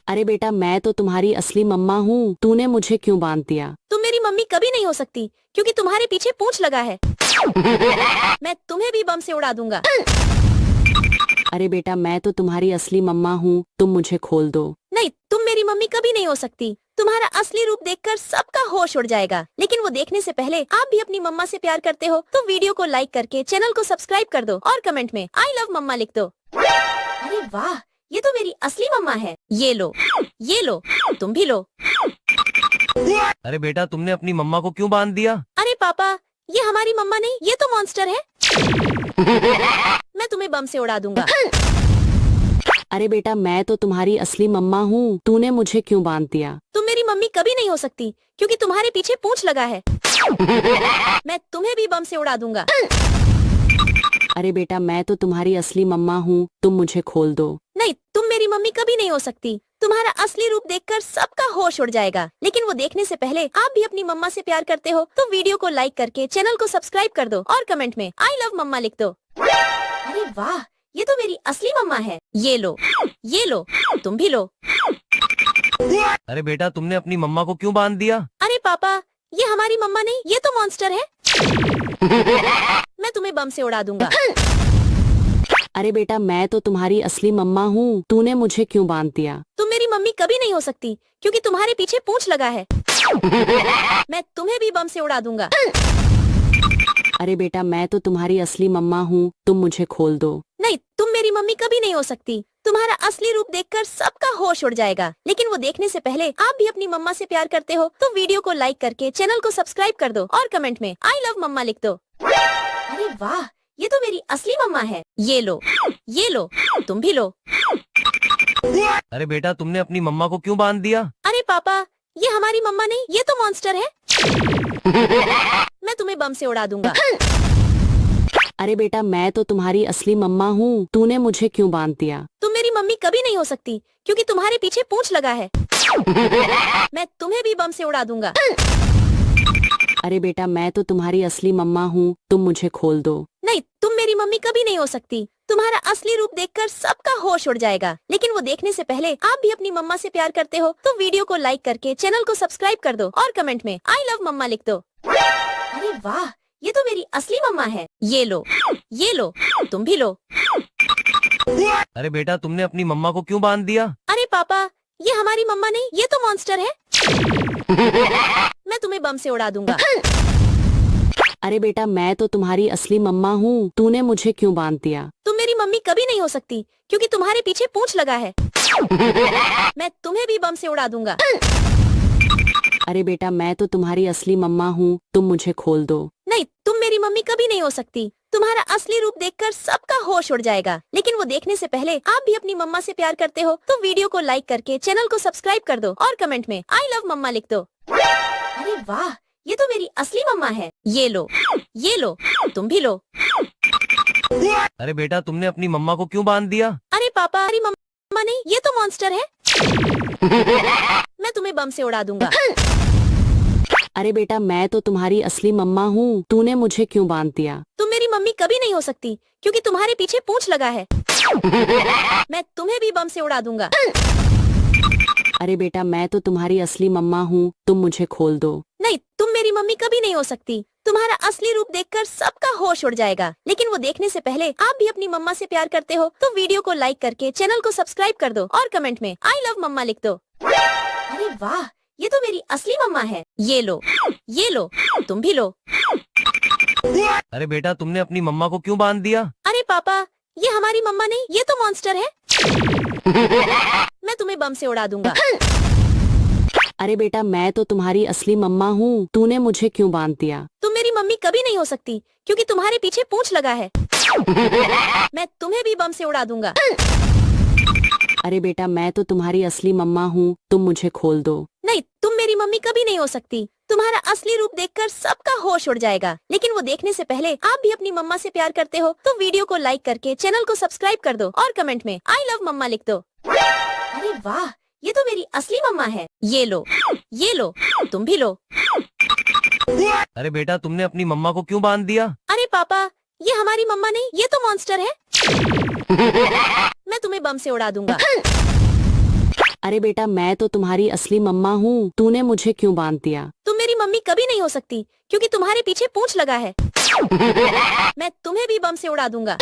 अरे बेटा मैं तो तुम्हारी असली मम्मा हूँ, तूने मुझे क्यों बांध दिया? तुम मेरी मम्मी कभी नहीं हो सकती क्योंकि तुम्हारे पीछे पूंछ लगा है। मैं तुम्हें भी बम से उड़ा दूंगा। अरे बेटा मैं तो तुम्हारी असली मम्मा हूँ, तुम मुझे खोल दो। नहीं, तुम मेरी मम्मी कभी नहीं हो सकती। तुम्हारा असली रूप देखकर सबका होश उड़ जाएगा। लेकिन वो देखने से पहले आप भी अपनी मम्मा से प्यार करते हो तो वीडियो को लाइक करके चैनल को सब्सक्राइब कर दो और कमेंट में आई लव मम्मा लिख दो। अरे वाह, ये तो मेरी असली मम्मा है। ये लो, तुम भी लो। अरे बेटा तुमने अपनी मम्मा को क्यों बांध दिया? अरे पापा, ये हमारी मम्मा नहीं, ये तो मॉन्स्टर है। मैं तुम्हें बम से उड़ा दूंगा। अरे बेटा मैं तो तुम्हारी असली मम्मा हूँ, तूने मुझे क्यों बांध दिया? तुम मेरी मम्मी कभी नहीं हो सकती क्योंकि तुम्हारे पीछे पूंछ लगा है। मैं तुम्हें भी बम से उड़ा दूंगा। अरे बेटा मैं तो तुम्हारी असली मम्मा हूँ, तुम मुझे खोल दो। नहीं, तुम मेरी मम्मी कभी नहीं हो सकती। तुम्हारा असली रूप देखकर सबका होश उड़ जाएगा। लेकिन वो देखने से पहले आप भी अपनी मम्मा से प्यार करते हो तो वीडियो को लाइक करके चैनल को सब्सक्राइब कर दो और कमेंट में आई लव मम्मा लिख दो। अरे वाह, ये तो मेरी असली मम्मा है। ये लो, तुम भी लो। अरे बेटा तुमने अपनी मम्मा को क्यों बांध दिया? अरे पापा, ये हमारी मम्मा नहीं, ये तो मॉन्स्टर है। मैं तुम्हें बम से उड़ा दूंगा। अरे बेटा मैं तो तुम्हारी असली मम्मा हूँ, तूने मुझे क्यों बांध दिया? तुम मेरी मम्मी कभी नहीं हो सकती क्योंकि तुम्हारे पीछे पूंछ लगा है। मैं तुम्हें भी बम से उड़ा दूंगा। अरे बेटा मैं तो तुम्हारी असली मम्मा हूँ, तुम मुझे खोल दो। नहीं, तुम मेरी मम्मी कभी नहीं हो सकती। तुम्हारा असली रूप देखकर सबका होश उड़ जाएगा। लेकिन वो देखने से पहले आप भी अपनी मम्मा से प्यार करते हो तो वीडियो को लाइक करके चैनल को सब्सक्राइब कर दो और कमेंट में आई लव मम्मा लिख दो। अरे वाह, ये तो मेरी असली मम्मा है। ये लो, तुम भी लो। अरे बेटा तुमने अपनी मम्मा को क्यों बांध दिया? अरे पापा, ये हमारी मम्मा नहीं, ये तो मॉन्स्टर है। मैं तुम्हें बम से उड़ा दूंगा। अरे बेटा मैं तो तुम्हारी असली मम्मा हूँ, तूने मुझे क्यों बांध दिया? तुम मेरी मम्मी कभी नहीं हो सकती क्योंकि तुम्हारे पीछे पूंछ लगा है। मैं तुम्हें भी बम से उड़ा दूंगा। अरे बेटा मैं तो तुम्हारी असली मम्मा हूँ, तुम मुझे खोल दो। नहीं, तुम मेरी मम्मी कभी नहीं हो सकती। तुम्हारा असली रूप देखकर सबका होश उड़ जाएगा, लेकिन वो देखने से पहले आप भी अपनी मम्मा से प्यार करते हो तो वीडियो को लाइक करके चैनल को सब्सक्राइब कर दो और कमेंट में आई लव मम्मा लिख दो। अरे वाह, ये तो मेरी असली मम्मा है। ये लो, तुम भी लो। अरे बेटा तुमने अपनी मम्मा को क्यों बांध दिया? अरे पापा, ये हमारी मम्मा नहीं, ये तो मॉन्स्टर है। मैं तुम्हें बम से उड़ा दूंगा। अरे बेटा मैं तो तुम्हारी असली मम्मा हूँ, तूने मुझे क्यों बांध दिया? तुम मेरी मम्मी कभी नहीं हो सकती क्योंकि तुम्हारे पीछे पूंछ लगा है। मैं तुम्हें भी बम से उड़ा दूंगा। अरे बेटा मैं तो तुम्हारी असली मम्मा हूँ, तुम मुझे खोल दो। नहीं, तुम मेरी मम्मी कभी नहीं हो सकती। तुम्हारा असली रूप देखकर सबका होश उड़ जाएगा, लेकिन वो देखने से पहले आप भी अपनी मम्मा से प्यार करते हो तो वीडियो को लाइक करके चैनल को सब्सक्राइब कर दो और कमेंट में आई लव मम्मा लिख दो। अरे वाह, ये तो मेरी असली मम्मा है। ये लो, तुम भी लो। अरे बेटा तुमने अपनी मम्मा को क्यों बांध दिया? अरे पापा, हमारी मम्मा नहीं, ये तो मॉन्स्टर है। मैं तुम्हें बम से उड़ा दूंगा। अरे बेटा मैं तो तुम्हारी असली मम्मा हूँ, तूने मुझे क्यों बांध दिया? तुम मेरी मम्मी कभी नहीं हो सकती क्योंकि तुम्हारे पीछे पूंछ लगा है। मैं तुम्हें भी बम से उड़ा दूंगा। अरे बेटा मैं तो तुम्हारी असली मम्मा हूँ, तुम मुझे खोल दो। नहीं, तुम मेरी मम्मी कभी नहीं हो सकती। तुम्हारा असली रूप देखकर सबका होश उड़ जाएगा, लेकिन वो देखने से पहले आप भी अपनी मम्मा से प्यार करते हो तो वीडियो को लाइक करके चैनल को सब्सक्राइब कर दो और कमेंट में आई लव मम्मा लिख दो। अरे वाह, ये तो मेरी असली मम्मा है। ये लो, तुम भी लो। अरे बेटा तुमने अपनी मम्मा को क्यों बांध दिया? अरे पापा, ये हमारी मम्मा नहीं, ये तो मॉन्स्टर है। मैं तुम्हें बम से उड़ा दूंगा। अरे बेटा मैं तो तुम्हारी असली मम्मा हूँ, तूने मुझे क्यों बांध दिया? तुम मेरी मम्मी कभी नहीं हो सकती क्योंकि तुम्हारे पीछे पूंछ लगा है। मैं तुम्हें भी बम से उड़ा दूंगा। अरे बेटा मैं तो तुम्हारी असली मम्मा हूँ, तुम मुझे खोल दो। नहीं, तुम मेरी मम्मी कभी नहीं हो सकती। तुम्हारा असली रूप देखकर सबका होश उड़ जाएगा, लेकिन वो देखने से पहले आप भी अपनी मम्मा से प्यार करते हो तो वीडियो को लाइक करके चैनल को सब्सक्राइब कर दो और कमेंट में आई लव मम्मा लिख दो। अरे वाह, ये तो मेरी असली मम्मा है। ये लो, तुम भी लो। अरे बेटा तुमने अपनी मम्मा को क्यों बांध दिया? अरे पापा, ये हमारी मम्मा नहीं, ये तो मॉन्स्टर है। मैं तुम्हें बम से उड़ा दूंगा। अरे बेटा मैं तो तुम्हारी असली मम्मा हूँ, तूने मुझे क्यों बांध दिया? तुम मेरी मम्मी कभी नहीं हो सकती क्योंकि तुम्हारे पीछे पूंछ लगा है। मैं तुम्हें भी बम से उड़ा दूंगा।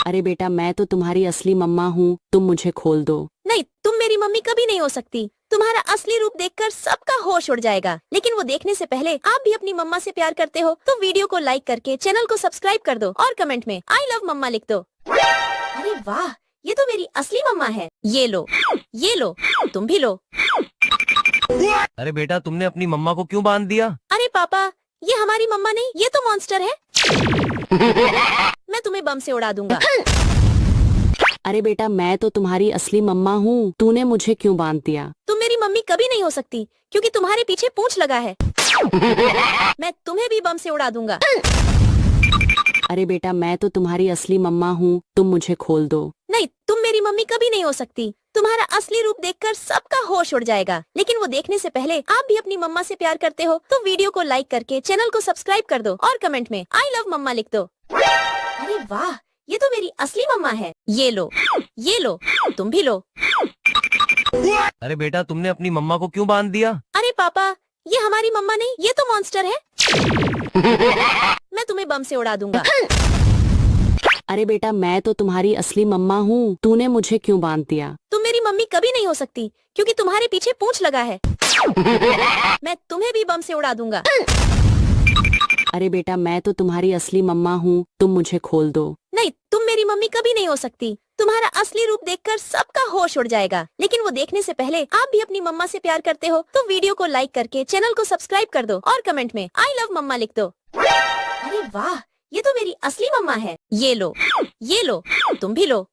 अरे बेटा मैं तो तुम्हारी असली मम्मा हूँ, तुम मुझे खोल दो। नहीं, तुम मेरी मम्मी कभी नहीं हो सकती। तुम्हारा असली रूप देखकर सबका होश उड़ जाएगा, लेकिन वो देखने से पहले आप भी अपनी मम्मा से प्यार करते हो तो वीडियो को लाइक करके चैनल को सब्सक्राइब कर दो और कमेंट में आई लव मम्मा लिख दो। अरे वाह, ये तो मेरी असली मम्मा है। ये लो, तुम भी लो। अरे बेटा तुमने अपनी मम्मा को क्यों बांध दिया? अरे पापा, ये हमारी मम्मा नहीं, ये तो मॉन्स्टर है। मैं तुम्हें बम से उड़ा दूंगा। अरे बेटा मैं तो तुम्हारी असली मम्मा हूँ, तूने मुझे क्यों बांध दिया? तुम मेरी मम्मी कभी नहीं हो सकती क्योंकि तुम्हारे पीछे पूंछ लगा है। मैं तुम्हें भी बम से उड़ा दूंगा। अरे बेटा मैं तो तुम्हारी असली मम्मा हूँ, तुम मुझे खोल दो। नहीं, तुम मेरी मम्मी कभी नहीं हो सकती। तुम्हारा असली रूप देखकर सबका होश उड़ जाएगा, लेकिन वो देखने से पहले आप भी अपनी मम्मा से प्यार करते हो तो वीडियो को लाइक करके चैनल को सब्सक्राइब कर दो और कमेंट में आई लव मम्मा लिख दो। अरे वाह, ये तो मेरी असली मम्मा है। ये लो, तुम भी लो। अरे बेटा तुमने अपनी मम्मा को क्यों बांध दिया? अरे पापा, ये हमारी मम्मा नहीं, ये तो मॉन्स्टर है। मैं तुम्हें बम से उड़ा दूंगा। अरे बेटा मैं तो तुम्हारी असली मम्मा हूँ, तूने मुझे क्यों बांध दिया? तुम मेरी मम्मी कभी नहीं हो सकती क्योंकि तुम्हारे पीछे पूंछ लगा है। मैं तुम्हें भी बम से उड़ा दूंगा। अरे बेटा मैं तो तुम्हारी असली मम्मा हूँ, तुम मुझे खोल दो। नहीं, तुम मेरी मम्मी कभी नहीं हो सकती। तुम्हारा असली रूप देखकर सबका होश उड़ जाएगा, लेकिन वो देखने से पहले आप भी अपनी मम्मा से प्यार करते हो तो वीडियो को लाइक करके चैनल को सब्सक्राइब कर दो और कमेंट में आई लव मम्मा लिख दो। अरे वाह, ये तो मेरी असली मम्मा है। ये लो, तुम भी लो।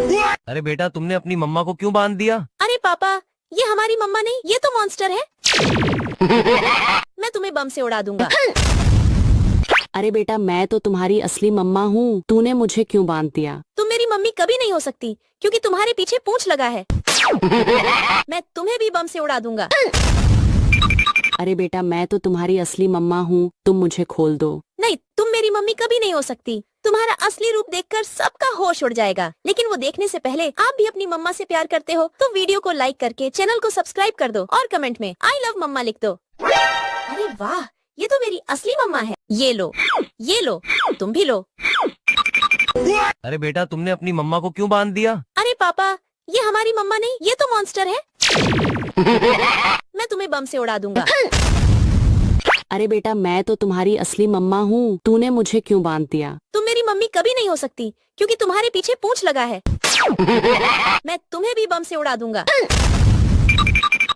अरे बेटा तुमने अपनी मम्मा को क्यों बांध दिया? अरे पापा, ये हमारी मम्मा नहीं, ये तो मॉन्स्टर है। मैं तुम्हें बम से उड़ा दूंगा। अरे बेटा मैं तो तुम्हारी असली मम्मा हूँ, तूने मुझे क्यों बांध दिया? तुम मेरी मम्मी कभी नहीं हो सकती क्योंकि तुम्हारे पीछे पूंछ लगा है। मैं तुम्हें भी बम से उड़ा दूंगा। अरे बेटा मैं तो तुम्हारी असली मम्मा हूँ, तुम मुझे खोल दो। नहीं, तुम मेरी मम्मी कभी नहीं हो सकती। तुम्हारा असली रूप देखकर सबका होश उड़ जाएगा, लेकिन वो देखने से पहले आप भी अपनी मम्मा से प्यार करते हो तो वीडियो को लाइक करके चैनल को सब्सक्राइब कर दो और कमेंट में आई लव मम्मा लिख दो। अरे वाह, ये तो मेरी असली मम्मा है। ये लो, तुम भी लो। अरे बेटा तुमने अपनी मम्मा को क्यों बांध दिया? अरे पापा, ये हमारी मम्मा नहीं, ये तो मॉन्स्टर है। मैं तुम्हें बम से उड़ा दूंगा। अरे बेटा मैं तो तुम्हारी असली मम्मा हूँ, तूने मुझे क्यों बांध दिया? तुम मेरी मम्मी कभी नहीं हो सकती क्योंकि तुम्हारे पीछे पूंछ लगा है। मैं तुम्हें भी बम से उड़ा दूंगा।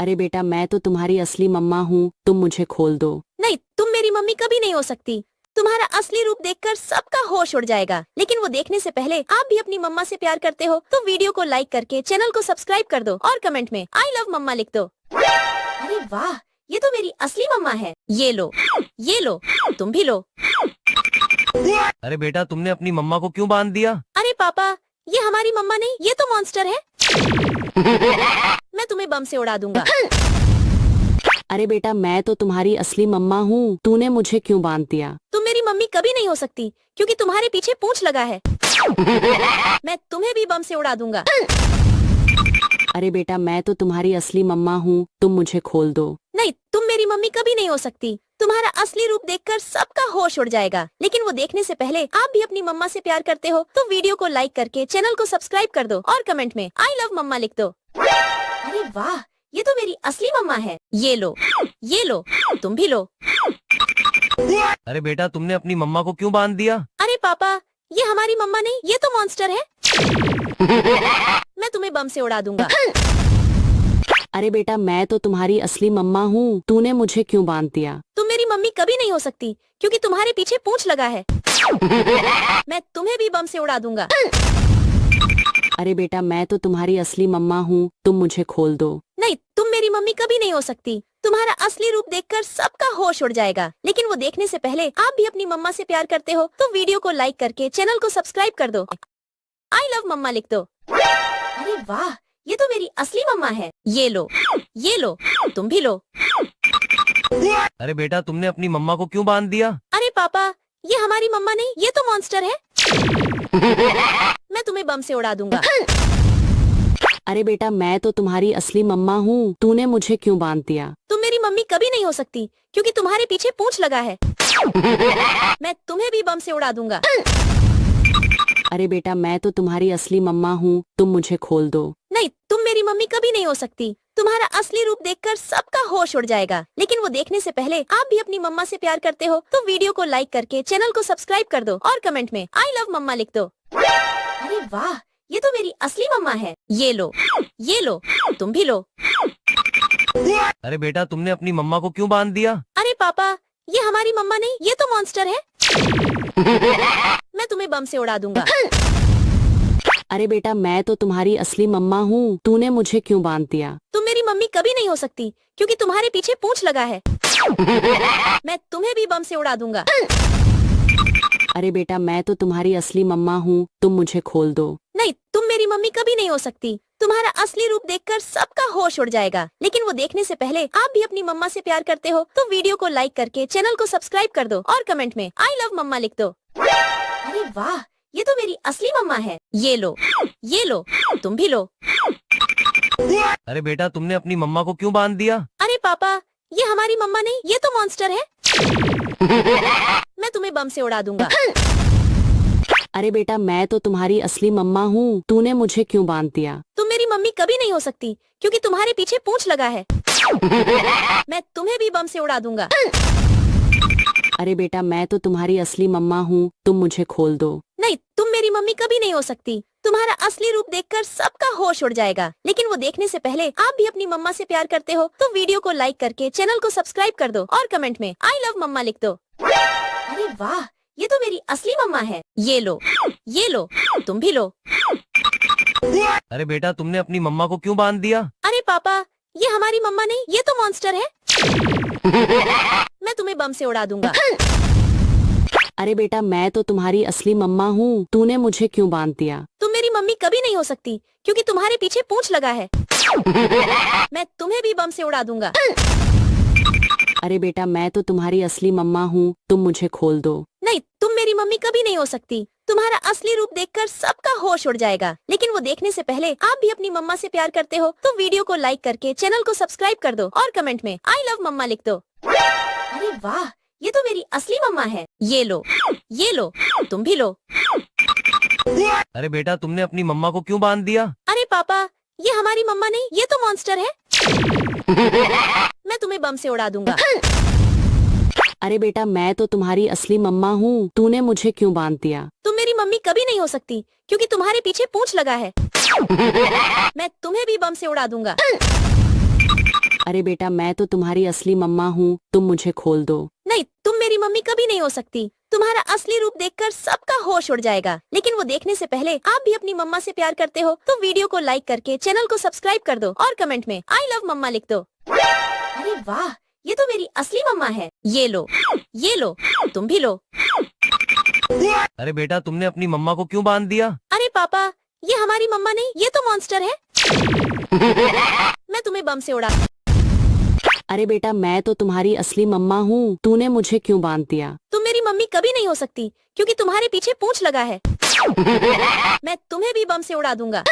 अरे बेटा मैं तो तुम्हारी असली मम्मा हूँ, तुम मुझे खोल दो। नहीं, तुम मेरी मम्मी कभी नहीं हो सकती। तुम्हारा असली रूप देखकर सबका होश उड़ जाएगा, लेकिन वो देखने से पहले आप भी अपनी मम्मा से प्यार करते हो तो वीडियो को लाइक करके चैनल को सब्सक्राइब कर दो और कमेंट में आई लव मम्मा लिख दो। अरे वाह, ये तो मेरी असली मम्मा है। ये लो, तुम भी लो। अरे बेटा तुमने अपनी मम्मा को क्यों बांध दिया? अरे पापा, ये हमारी मम्मा नहीं, ये तो मॉन्स्टर है। मैं तुम्हें बम से उड़ा दूंगा। अरे बेटा मैं तो तुम्हारी असली मम्मा हूँ, तूने मुझे क्यों बांध दिया? तुम मेरी मम्मी कभी नहीं हो सकती क्योंकि तुम्हारे पीछे पूंछ लगा है। मैं तुम्हें भी बम से उड़ा दूंगा। अरे बेटा मैं तो तुम्हारी असली मम्मा हूँ, तुम मुझे खोल दो। नहीं, तुम मेरी मम्मी कभी नहीं हो सकती। तुम्हारा असली रूप देखकर सबका होश उड़ जाएगा, लेकिन वो देखने से पहले आप भी अपनी मम्मा से प्यार करते हो तो वीडियो को लाइक करके चैनल को सब्सक्राइब कर दो और कमेंट में आई लव मम्मा लिख दो। अरे वाह, ये तो मेरी असली मम्मा है। ये लो, तुम भी लो। अरे बेटा तुमने अपनी मम्मा को क्यों बांध दिया? अरे पापा, ये हमारी मम्मा नहीं, ये तो मॉन्स्टर है। मैं तुम्हें बम से उड़ा दूंगा। अरे बेटा मैं तो तुम्हारी असली मम्मा हूँ, तूने मुझे क्यों बांध दिया? तुम मेरी मम्मी कभी नहीं हो सकती क्योंकि तुम्हारे पीछे पूंछ लगा है। मैं तुम्हें भी बम से उड़ा दूंगा। अरे बेटा मैं तो तुम्हारी असली मम्मा हूँ, तुम मुझे खोल दो। नहीं, तुम मेरी मम्मी कभी नहीं हो सकती। तुम्हारा असली रूप देखकर सबका होश उड़ जाएगा, लेकिन वो देखने से पहले आप भी अपनी मम्मा से प्यार करते हो तो वीडियो को लाइक करके चैनल को सब्सक्राइब कर दो। आई लव मम्मा लिख दो। अरे वाह, ये तो मेरी असली मम्मा है। ये लो, तुम भी लो। अरे बेटा तुमने अपनी मम्मा को क्यों बांध दिया? अरे पापा, ये हमारी मम्मा नहीं, ये तो मॉन्स्टर है। मैं तुम्हें बम से उड़ा दूंगा। अरे बेटा मैं तो तुम्हारी असली मम्मा हूँ, तूने मुझे क्यों बांध दिया? तुम मेरी मम्मी कभी नहीं हो सकती क्योंकि तुम्हारे पीछे पूंछ लगा है। मैं तुम्हें भी बम से उड़ा दूंगा। अरे बेटा मैं तो तुम्हारी असली मम्मा हूँ, तुम मुझे खोल दो। नहीं, तुम मेरी मम्मी कभी नहीं हो सकती। तुम्हारा असली रूप देखकर सबका होश उड़ जाएगा, लेकिन वो देखने से पहले आप भी अपनी मम्मा से प्यार करते हो तो वीडियो को लाइक करके चैनल को सब्सक्राइब कर दो और कमेंट में आई लव मम्मा लिख दो। अरे वाह, ये तो मेरी असली मम्मा है। ये लो, तुम भी लो। अरे बेटा तुमने अपनी मम्मा को क्यों बांध दिया? अरे पापा, ये हमारी मम्मा नहीं, ये तो मॉन्स्टर है। मैं तुम्हें बम से उड़ा दूंगा। अरे बेटा मैं तो तुम्हारी असली मम्मा हूँ, तूने मुझे क्यों बांध दिया? तुम मेरी मम्मी कभी नहीं हो सकती क्योंकि तुम्हारे पीछे पूंछ लगा है। मैं तुम्हें भी बम से उड़ा दूंगा। अरे बेटा मैं तो तुम्हारी असली मम्मा हूँ, तुम मुझे खोल दो। नहीं, तुम मेरी मम्मी कभी नहीं हो सकती। तुम्हारा असली रूप देखकर सबका होश उड़ जाएगा, लेकिन वो देखने से पहले आप भी अपनी मम्मा से प्यार करते हो तो वीडियो को लाइक करके चैनल को सब्सक्राइब कर दो और कमेंट में आई लव मम्मा लिख दो। अरे वाह, ये तो मेरी असली मम्मा है। ये लो, तुम भी लो। अरे बेटा तुमने अपनी मम्मा को क्यों बांध दिया? अरे पापा, ये हमारी मम्मा नहीं, ये तो मॉन्स्टर है। मैं तुम्हें बम से उड़ा दूंगा। अरे बेटा मैं तो तुम्हारी असली मम्मा हूँ, तूने मुझे क्यों बांध दिया? तुम मेरी मम्मी कभी नहीं हो सकती क्योंकि तुम्हारे पीछे पूंछ लगा है। मैं तुम्हें भी बम से उड़ा दूंगा। अरे बेटा मैं तो तुम्हारी असली मम्मा हूँ, तुम मुझे खोल दो। नहीं, तुम मेरी मम्मी कभी नहीं हो सकती। तुम्हारा असली रूप देखकर सबका होश उड़ जाएगा, लेकिन वो देखने से पहले आप भी अपनी मम्मा से प्यार करते हो तो वीडियो को लाइक करके चैनल को सब्सक्राइब कर दो और कमेंट में आई लव मम्मा लिख दो। अरे वाह, ये तो मेरी असली मम्मा है। ये लो, तुम भी लो। अरे बेटा तुमने अपनी मम्मा को क्यों बांध दिया? अरे पापा, ये हमारी मम्मा नहीं, ये तो मॉन्स्टर है। मैं तुम्हें बम से उड़ा दूंगा। अरे बेटा मैं तो तुम्हारी असली मम्मा हूँ, तूने मुझे क्यों बांध दिया? तुम मेरी मम्मी कभी नहीं हो सकती क्योंकि तुम्हारे पीछे पूंछ लगा है। मैं तुम्हें भी बम से उड़ा दूंगा। अरे बेटा मैं तो तुम्हारी असली मम्मा हूँ, तुम मुझे खोल दो। नहीं, तुम मेरी मम्मी कभी नहीं हो सकती। तुम्हारा असली रूप देखकर सबका होश उड़ जाएगा, लेकिन वो देखने से पहले आप भी अपनी मम्मा से प्यार करते हो तो वीडियो को लाइक करके चैनल को सब्सक्राइब कर दो और कमेंट में आई लव मम्मा लिख दो। अरे वाह, ये तो मेरी असली मम्मा है। ये लो, तुम भी लो। अरे बेटा तुमने अपनी मम्मा को क्यों बांध दिया? अरे पापा, ये हमारी मम्मा नहीं, ये तो मॉन्स्टर है। मैं तुम्हें बम से उड़ा दूंगा। अरे बेटा मैं तो तुम्हारी असली मम्मा हूँ, तूने मुझे क्यों बांध दिया? तुम मेरी मम्मी कभी नहीं हो सकती क्योंकि तुम्हारे पीछे पूंछ लगा है। मैं तुम्हें भी बम से उड़ा दूंगा। अरे बेटा मैं तो तुम्हारी असली मम्मा हूँ, तुम मुझे खोल दो। नहीं, तुम मेरी मम्मी कभी नहीं हो सकती। तुम्हारा असली रूप देखकर सबका होश उड़ जाएगा, लेकिन वो देखने से पहले आप भी अपनी मम्मा से प्यार करते हो तो वीडियो को लाइक करके चैनल को सब्सक्राइब कर दो और कमेंट में आई लव मम्मा लिख दो। अरे वाह, ये तो मेरी असली मम्मा है। ये लो, तुम भी लो। अरे बेटा तुमने अपनी मम्मा को क्यों बांध दिया? अरे पापा, ये हमारी मम्मा नहीं, ये तो मॉन्स्टर है। मैं तुम्हें बम से उड़ा। अरे बेटा मैं तो तुम्हारी असली मम्मा हूँ, तूने मुझे क्यों बांध दिया? तुम मेरी मम्मी कभी नहीं हो सकती क्योंकि तुम्हारे पीछे पूंछ लगा है। मैं तुम्हें भी बम से उड़ा दूंगा।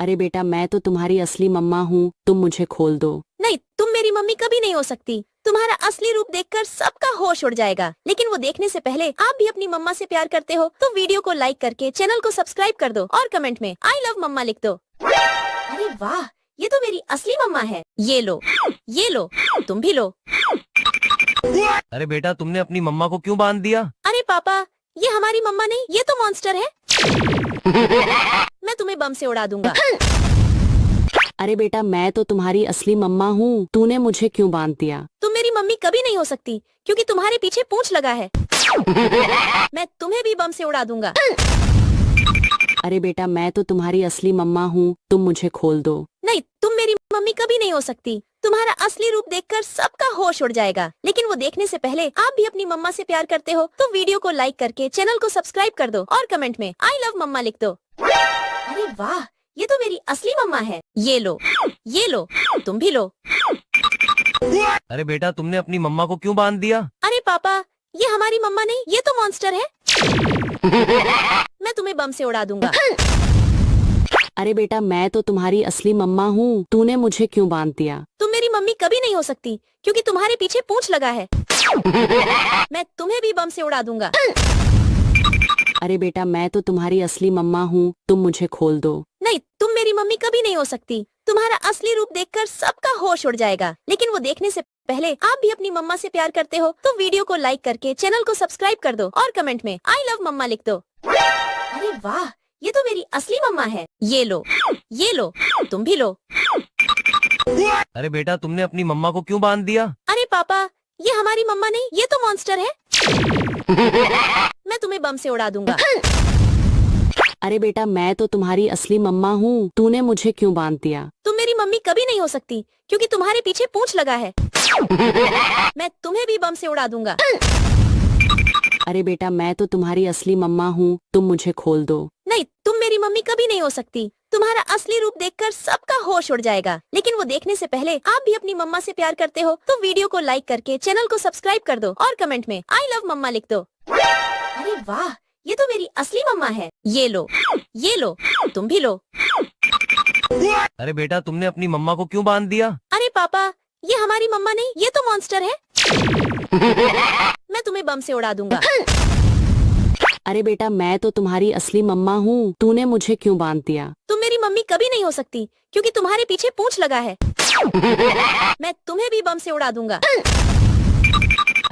अरे बेटा मैं तो तुम्हारी असली मम्मा हूँ, तुम मुझे खोल दो। नहीं, तुम मेरी मम्मी कभी नहीं हो सकती। तुम्हारा असली रूप देखकर सबका होश उड़ जाएगा, लेकिन वो देखने से पहले आप भी अपनी मम्मा से प्यार करते हो तो वीडियो को लाइक करके चैनल को सब्सक्राइब कर दो और कमेंट में आई लव मम्मा लिख दो। अरे वाह, ये तो मेरी असली मम्मा है। ये लो, तुम भी लो। अरे बेटा तुमने अपनी मम्मा को क्यों बांध दिया? अरे पापा, ये हमारी मम्मा नहीं, ये तो मॉन्स्टर है। मैं तुम्हें बम से उड़ा दूंगा। अरे बेटा मैं तो तुम्हारी असली मम्मा हूँ, तूने मुझे क्यों बांध दिया? तुम मेरी मम्मी कभी नहीं हो सकती क्योंकि तुम्हारे पीछे पूंछ लगा है। मैं तुम्हें भी बम से उड़ा दूंगा। अरे बेटा मैं तो तुम्हारी असली मम्मा हूँ, तुम मुझे खोल दो। नहीं, तुम मेरी मम्मी कभी नहीं हो सकती। तुम्हारा असली रूप देखकर सबका होश उड़ जाएगा, लेकिन वो देखने से पहले आप भी अपनी मम्मा से प्यार करते हो तो वीडियो को लाइक करके चैनल को सब्सक्राइब कर दो और कमेंट में आई लव मम्मा लिख दो। अरे वाह, ये तो मेरी असली मम्मा है। ये लो, तुम भी लो। अरे बेटा तुमने अपनी मम्मा को क्यों बांध दिया? अरे पापा, ये हमारी मम्मा नहीं, ये तो मॉन्स्टर है। मैं तुम्हें बम से उड़ा दूंगा। अरे बेटा मैं तो तुम्हारी असली मम्मा हूँ, तूने मुझे क्यों बांध दिया? तुम मेरी मम्मी कभी नहीं हो सकती क्योंकि तुम्हारे पीछे पूंछ लगा है। मैं तुम्हें भी बम से उड़ा दूंगा। अरे बेटा मैं तो तुम्हारी असली मम्मा हूँ, तुम मुझे खोल दो। नहीं, तुम मेरी मम्मी कभी नहीं हो सकती। तुम्हारा असली रूप देखकर सबका होश उड़ जाएगा, लेकिन वो देखने से पहले आप भी अपनी मम्मा से प्यार करते हो तो वीडियो को लाइक करके चैनल को सब्सक्राइब कर दो और कमेंट में आई लव मम्मा लिख दो। अरे वाह, ये तो मेरी असली मम्मा है। ये लो, तुम भी लो। अरे बेटा तुमने अपनी मम्मा को क्यों बांध दिया? अरे पापा, ये हमारी मम्मा नहीं, ये तो मॉन्स्टर है। मैं तुम्हें बम से उड़ा दूंगा। अरे बेटा मैं तो तुम्हारी असली मम्मा हूँ, तूने मुझे क्यों बांध दिया? तुम मेरी मम्मी कभी नहीं हो सकती क्योंकि तुम्हारे पीछे पूंछ लगा है। मैं तुम्हें भी बम से उड़ा दूंगा। अरे बेटा मैं तो तुम्हारी असली मम्मा हूँ, तुम मुझे खोल दो। नहीं, तुम मेरी मम्मी कभी नहीं हो सकती। तुम्हारा असली रूप देखकर सबका होश उड़ जाएगा, लेकिन वो देखने से पहले आप भी अपनी मम्मा से प्यार करते हो तो वीडियो को लाइक करके चैनल को सब्सक्राइब कर दो और कमेंट में आई लव मम्मा लिख दो। अरे वाह, ये तो मेरी असली मम्मा है। ये लो, तुम भी लो। अरे बेटा तुमने अपनी मम्मा को क्यों बांध दिया? अरे पापा, ये हमारी मम्मा नहीं, ये तो मॉन्स्टर है। मैं तुम्हें बम से उड़ा दूंगा। अरे बेटा मैं तो तुम्हारी असली मम्मा हूँ, तूने मुझे क्यों बांध दिया? तुम मेरी मम्मी कभी नहीं हो सकती क्योंकि तुम्हारे पीछे पूंछ लगा है। मैं तुम्हें भी बम से उड़ा दूंगा।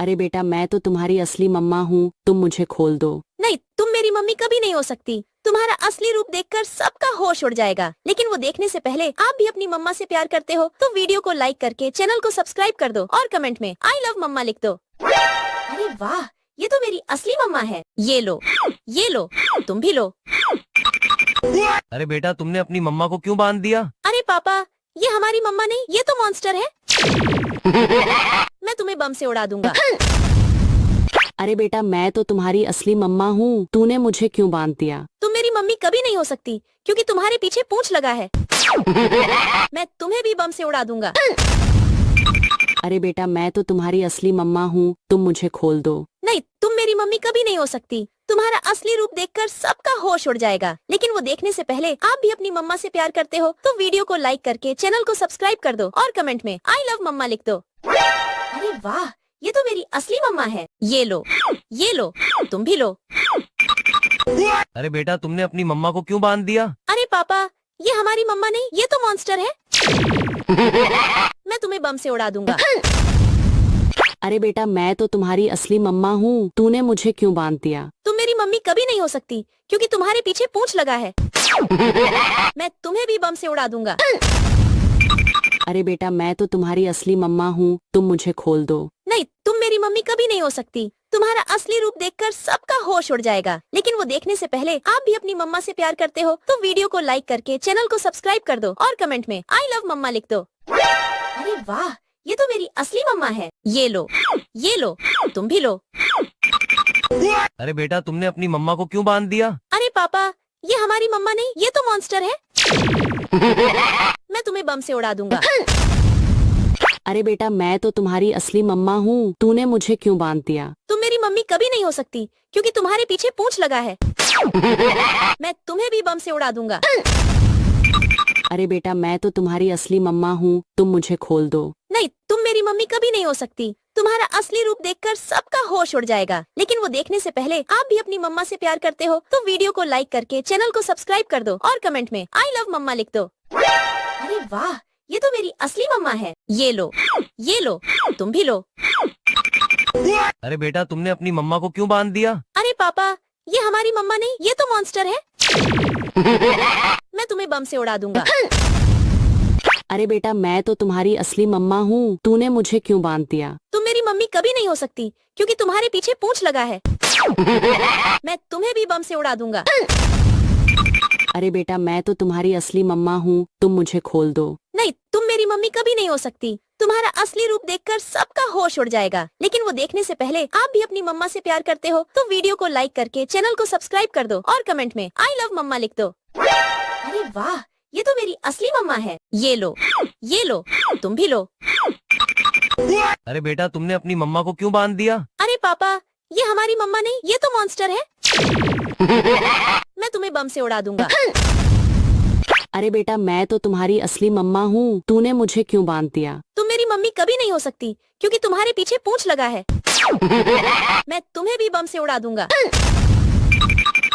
अरे बेटा मैं तो तुम्हारी असली मम्मा हूँ, तुम मुझे खोल दो। नहीं, तुम मेरी मम्मी कभी नहीं हो सकती। तुम्हारा असली रूप देखकर सबका होश उड़ जाएगा, लेकिन वो देखने से पहले आप भी अपनी मम्मा से प्यार करते हो तो वीडियो को लाइक करके चैनल को सब्सक्राइब कर दो और कमेंट में आई लव मम्मा लिख दो। अरे वाह, ये तो मेरी असली मम्मा है। ये लो, तुम भी लो। अरे बेटा तुमने अपनी मम्मा को क्यों बांध दिया? अरे पापा, ये हमारी मम्मा नहीं, ये तो मॉन्स्टर है। मैं तुम्हें बम से उड़ा दूंगा। अरे बेटा मैं तो तुम्हारी असली मम्मा हूँ, तूने मुझे क्यों बांध दिया? तुम मेरी मम्मी कभी नहीं हो सकती क्योंकि तुम्हारे पीछे पूंछ लगा है। मैं तुम्हें भी बम से उड़ा दूंगा। अरे बेटा मैं तो तुम्हारी असली मम्मा हूँ, तुम मुझे खोल दो। नहीं, तुम मेरी मम्मी कभी नहीं हो सकती। तुम्हारा असली रूप देखकर सबका होश उड़ जाएगा। लेकिन वो देखने से पहले आप भी अपनी मम्मा से प्यार करते हो तो वीडियो को लाइक करके चैनल को सब्सक्राइब कर दो और कमेंट में आई लव मम्मा लिख दो। अरे वाह, ये तो मेरी असली मम्मा है। ये लो, तुम भी लो। अरे बेटा तुमने अपनी मम्मा को क्यों बांध दिया? अरे पापा, ये हमारी मम्मा नहीं, ये तो मॉन्स्टर है। मैं तुम्हें बम से उड़ा दूंगा। अरे बेटा मैं तो तुम्हारी असली मम्मा हूँ, तूने मुझे क्यों बांध दिया? तुम मेरी मम्मी कभी नहीं हो सकती क्योंकि तुम्हारे पीछे पूंछ लगा है। मैं तुम्हें भी बम से उड़ा दूंगा। अरे बेटा मैं तो तुम्हारी असली मम्मा हूँ, तुम मुझे खोल दो। नहीं, तुम मेरी मम्मी कभी नहीं हो सकती। तुम्हारा असली रूप देखकर सबका होश उड़ जाएगा। लेकिन वो देखने से पहले आप भी अपनी मम्मा से प्यार करते हो तो वीडियो को लाइक करके चैनल को सब्सक्राइब कर दो और कमेंट में आई लव मम्मा लिख दो। अरे वाह, ये तो मेरी असली मम्मा है। ये लो, तुम भी लो। अरे बेटा तुमने अपनी मम्मा को क्यों बांध दिया? अरे पापा, ये हमारी मम्मा नहीं, ये तो मॉन्स्टर है। मैं तुम्हें बम से उड़ा दूंगा। अरे बेटा मैं तो तुम्हारी असली मम्मा हूँ, तूने मुझे क्यों बांध दिया? तुम मेरी मम्मी कभी नहीं हो सकती क्योंकि तुम्हारे पीछे पूंछ लगा है। मैं तुम्हें भी बम से उड़ा दूंगा। अरे बेटा मैं तो तुम्हारी असली मम्मा हूँ, तुम मुझे खोल दो। नहीं, तुम मेरी मम्मी कभी नहीं हो सकती। तुम्हारा असली रूप देखकर सबका होश उड़ जाएगा। लेकिन वो देखने से पहले आप भी अपनी मम्मा से प्यार करते हो तो वीडियो को लाइक करके चैनल को सब्सक्राइब कर दो और कमेंट में आई लव मम्मा लिख दो। अरे वाह, ये तो मेरी असली मम्मा है। ये लो, तुम भी लो। अरे बेटा तुमने अपनी मम्मा को क्यों बांध दिया? अरे पापा, ये हमारी मम्मा नहीं, ये तो मॉन्स्टर है। मैं तुम्हें बम से उड़ा दूंगा। अरे बेटा मैं तो तुम्हारी असली मम्मा हूँ, तूने मुझे क्यों बांध दिया? तुम मेरी मम्मी कभी नहीं हो सकती क्योंकि तुम्हारे पीछे पूंछ लगा है। मैं तुम्हें भी बम से उड़ा दूंगा। अरे बेटा मैं तो तुम्हारी असली मम्मा हूँ, तुम मुझे खोल दो। नहीं, तुम मेरी मम्मी कभी नहीं हो सकती। तुम्हारा असली रूप देखकर सबका होश उड़ जाएगा। लेकिन वो देखने से पहले आप भी अपनी मम्मा से प्यार करते हो तो वीडियो को लाइक करके चैनल को सब्सक्राइब कर दो और कमेंट में आई लव मम्मा लिख दो। अरे वाह, ये तो मेरी असली मम्मा है। ये लो, तुम भी लो। अरे बेटा तुमने अपनी मम्मा को क्यों बांध दिया? अरे पापा, ये हमारी मम्मा नहीं, ये तो मॉन्स्टर है। मैं तुम्हें बम से उड़ा दूंगा। अरे बेटा मैं तो तुम्हारी असली मम्मा हूँ, तूने मुझे क्यों बांध दिया? तुम मेरी मम्मी कभी नहीं हो सकती क्योंकि तुम्हारे पीछे पूंछ लगा है। मैं तुम्हें भी बम से उड़ा दूंगा।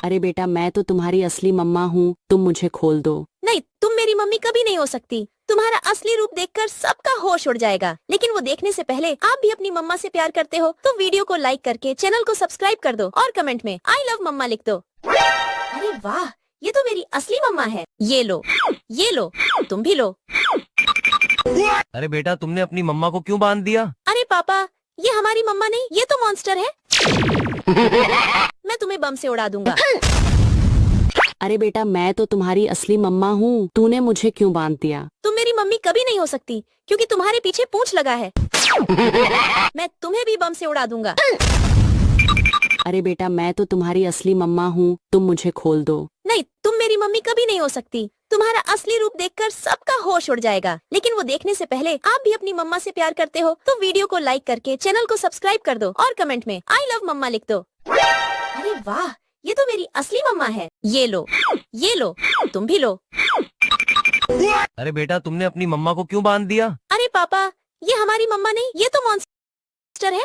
अरे बेटा मैं तो तुम्हारी असली मम्मा हूँ, तुम मुझे खोल दो। नहीं, तुम मेरी मम्मी कभी नहीं हो सकती। तुम्हारा असली रूप देखकर सबका होश उड़ जाएगा। लेकिन वो देखने से पहले आप भी अपनी मम्मा से प्यार करते हो तो वीडियो को लाइक करके चैनल को सब्सक्राइब कर दो और कमेंट में आई लव मम्मा लिख दो। अरे वाह, ये तो मेरी असली मम्मा है। ये लो, तुम भी लो। अरे बेटा तुमने अपनी मम्मा को क्यों बांध दिया? अरे पापा, ये हमारी मम्मा नहीं, ये तो मॉन्स्टर है। मैं तुम्हें बम से उड़ा दूंगा। अरे बेटा मैं तो तुम्हारी असली मम्मा हूँ, तूने मुझे क्यों बांध दिया? तुम मेरी मम्मी कभी नहीं हो सकती क्योंकि तुम्हारे पीछे पूंछ लगा है। मैं तुम्हें भी बम से उड़ा दूंगा। अरे बेटा मैं तो तुम्हारी असली मम्मा हूँ, तुम मुझे खोल दो। नहीं, तुम मेरी मम्मी कभी नहीं हो सकती। तुम्हारा असली रूप देखकर सबका होश उड़ जाएगा। लेकिन वो देखने से पहले आप भी अपनी मम्मा से प्यार करते हो तो वीडियो को लाइक करके चैनल को सब्सक्राइब कर दो और कमेंट में आई लव मम्मा लिख दो। अरे वाह, ये तो मेरी असली मम्मा है। ये लो, तुम भी लो। अरे बेटा तुमने अपनी मम्मा को क्यों बांध दिया? अरे पापा, ये हमारी मम्मा नहीं, ये तो मॉन्स्टर है।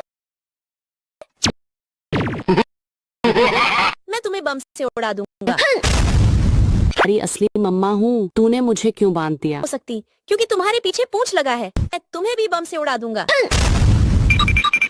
मैं तुम्हें बम से उड़ा दूंगा। तुम्हारी असली मम्मा हूँ, तूने मुझे क्यों बांध दिया? हो सकती क्योंकि तुम्हारे पीछे पूंछ लगा है। मैं तुम्हें भी बम से उड़ा दूंगा।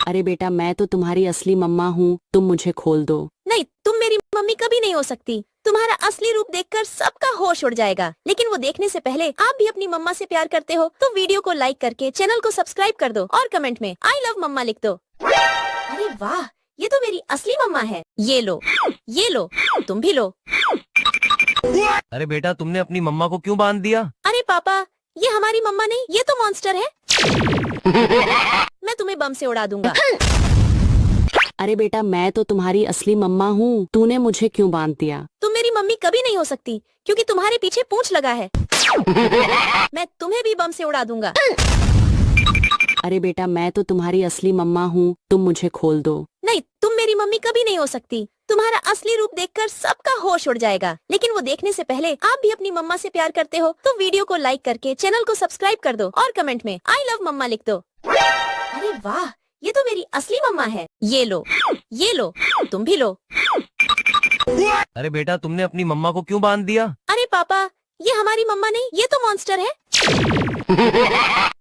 अरे बेटा मैं तो तुम्हारी असली मम्मा हूँ, तुम मुझे खोल दो। नहीं, तुम मेरी मम्मी कभी नहीं हो सकती। तुम्हारा असली रूप देखकर सबका होश उड़ जाएगा। लेकिन वो देखने से पहले आप भी अपनी मम्मा से प्यार करते हो तो वीडियो को लाइक करके चैनल को सब्सक्राइब कर दो और कमेंट में आई लव मम्मा लिख दो। अरे वाह, ये तो मेरी असली मम्मा है। ये लो, तुम भी लो। अरे बेटा तुमने अपनी मम्मा को क्यों बांध दिया? अरे पापा, ये हमारी मम्मा नहीं, ये तो मॉन्स्टर है। मैं तुम्हें बम से उड़ा दूंगा। अरे बेटा मैं तो तुम्हारी असली मम्मा हूँ, तूने मुझे क्यों बांध दिया? तुम मेरी मम्मी कभी नहीं हो सकती क्योंकि तुम्हारे पीछे पूंछ लगा है। मैं तुम्हें भी बम से उड़ा दूंगा। अरे बेटा मैं तो तुम्हारी असली मम्मा हूँ, तुम मुझे खोल दो। नहीं, तुम मेरी मम्मी कभी नहीं हो सकती। तुम्हारा असली रूप देखकर सबका होश उड़ जाएगा। लेकिन वो देखने से पहले आप भी अपनी मम्मा से प्यार करते हो तो वीडियो को लाइक करके चैनल को सब्सक्राइब कर दो और कमेंट में आई लव मम्मा लिख दो। अरे वाह, ये तो मेरी असली मम्मा है। ये लो, तुम भी लो। अरे बेटा तुमने अपनी मम्मा को क्यों बांध दिया? अरे पापा, ये हमारी मम्मा नहीं, ये तो मॉन्स्टर है।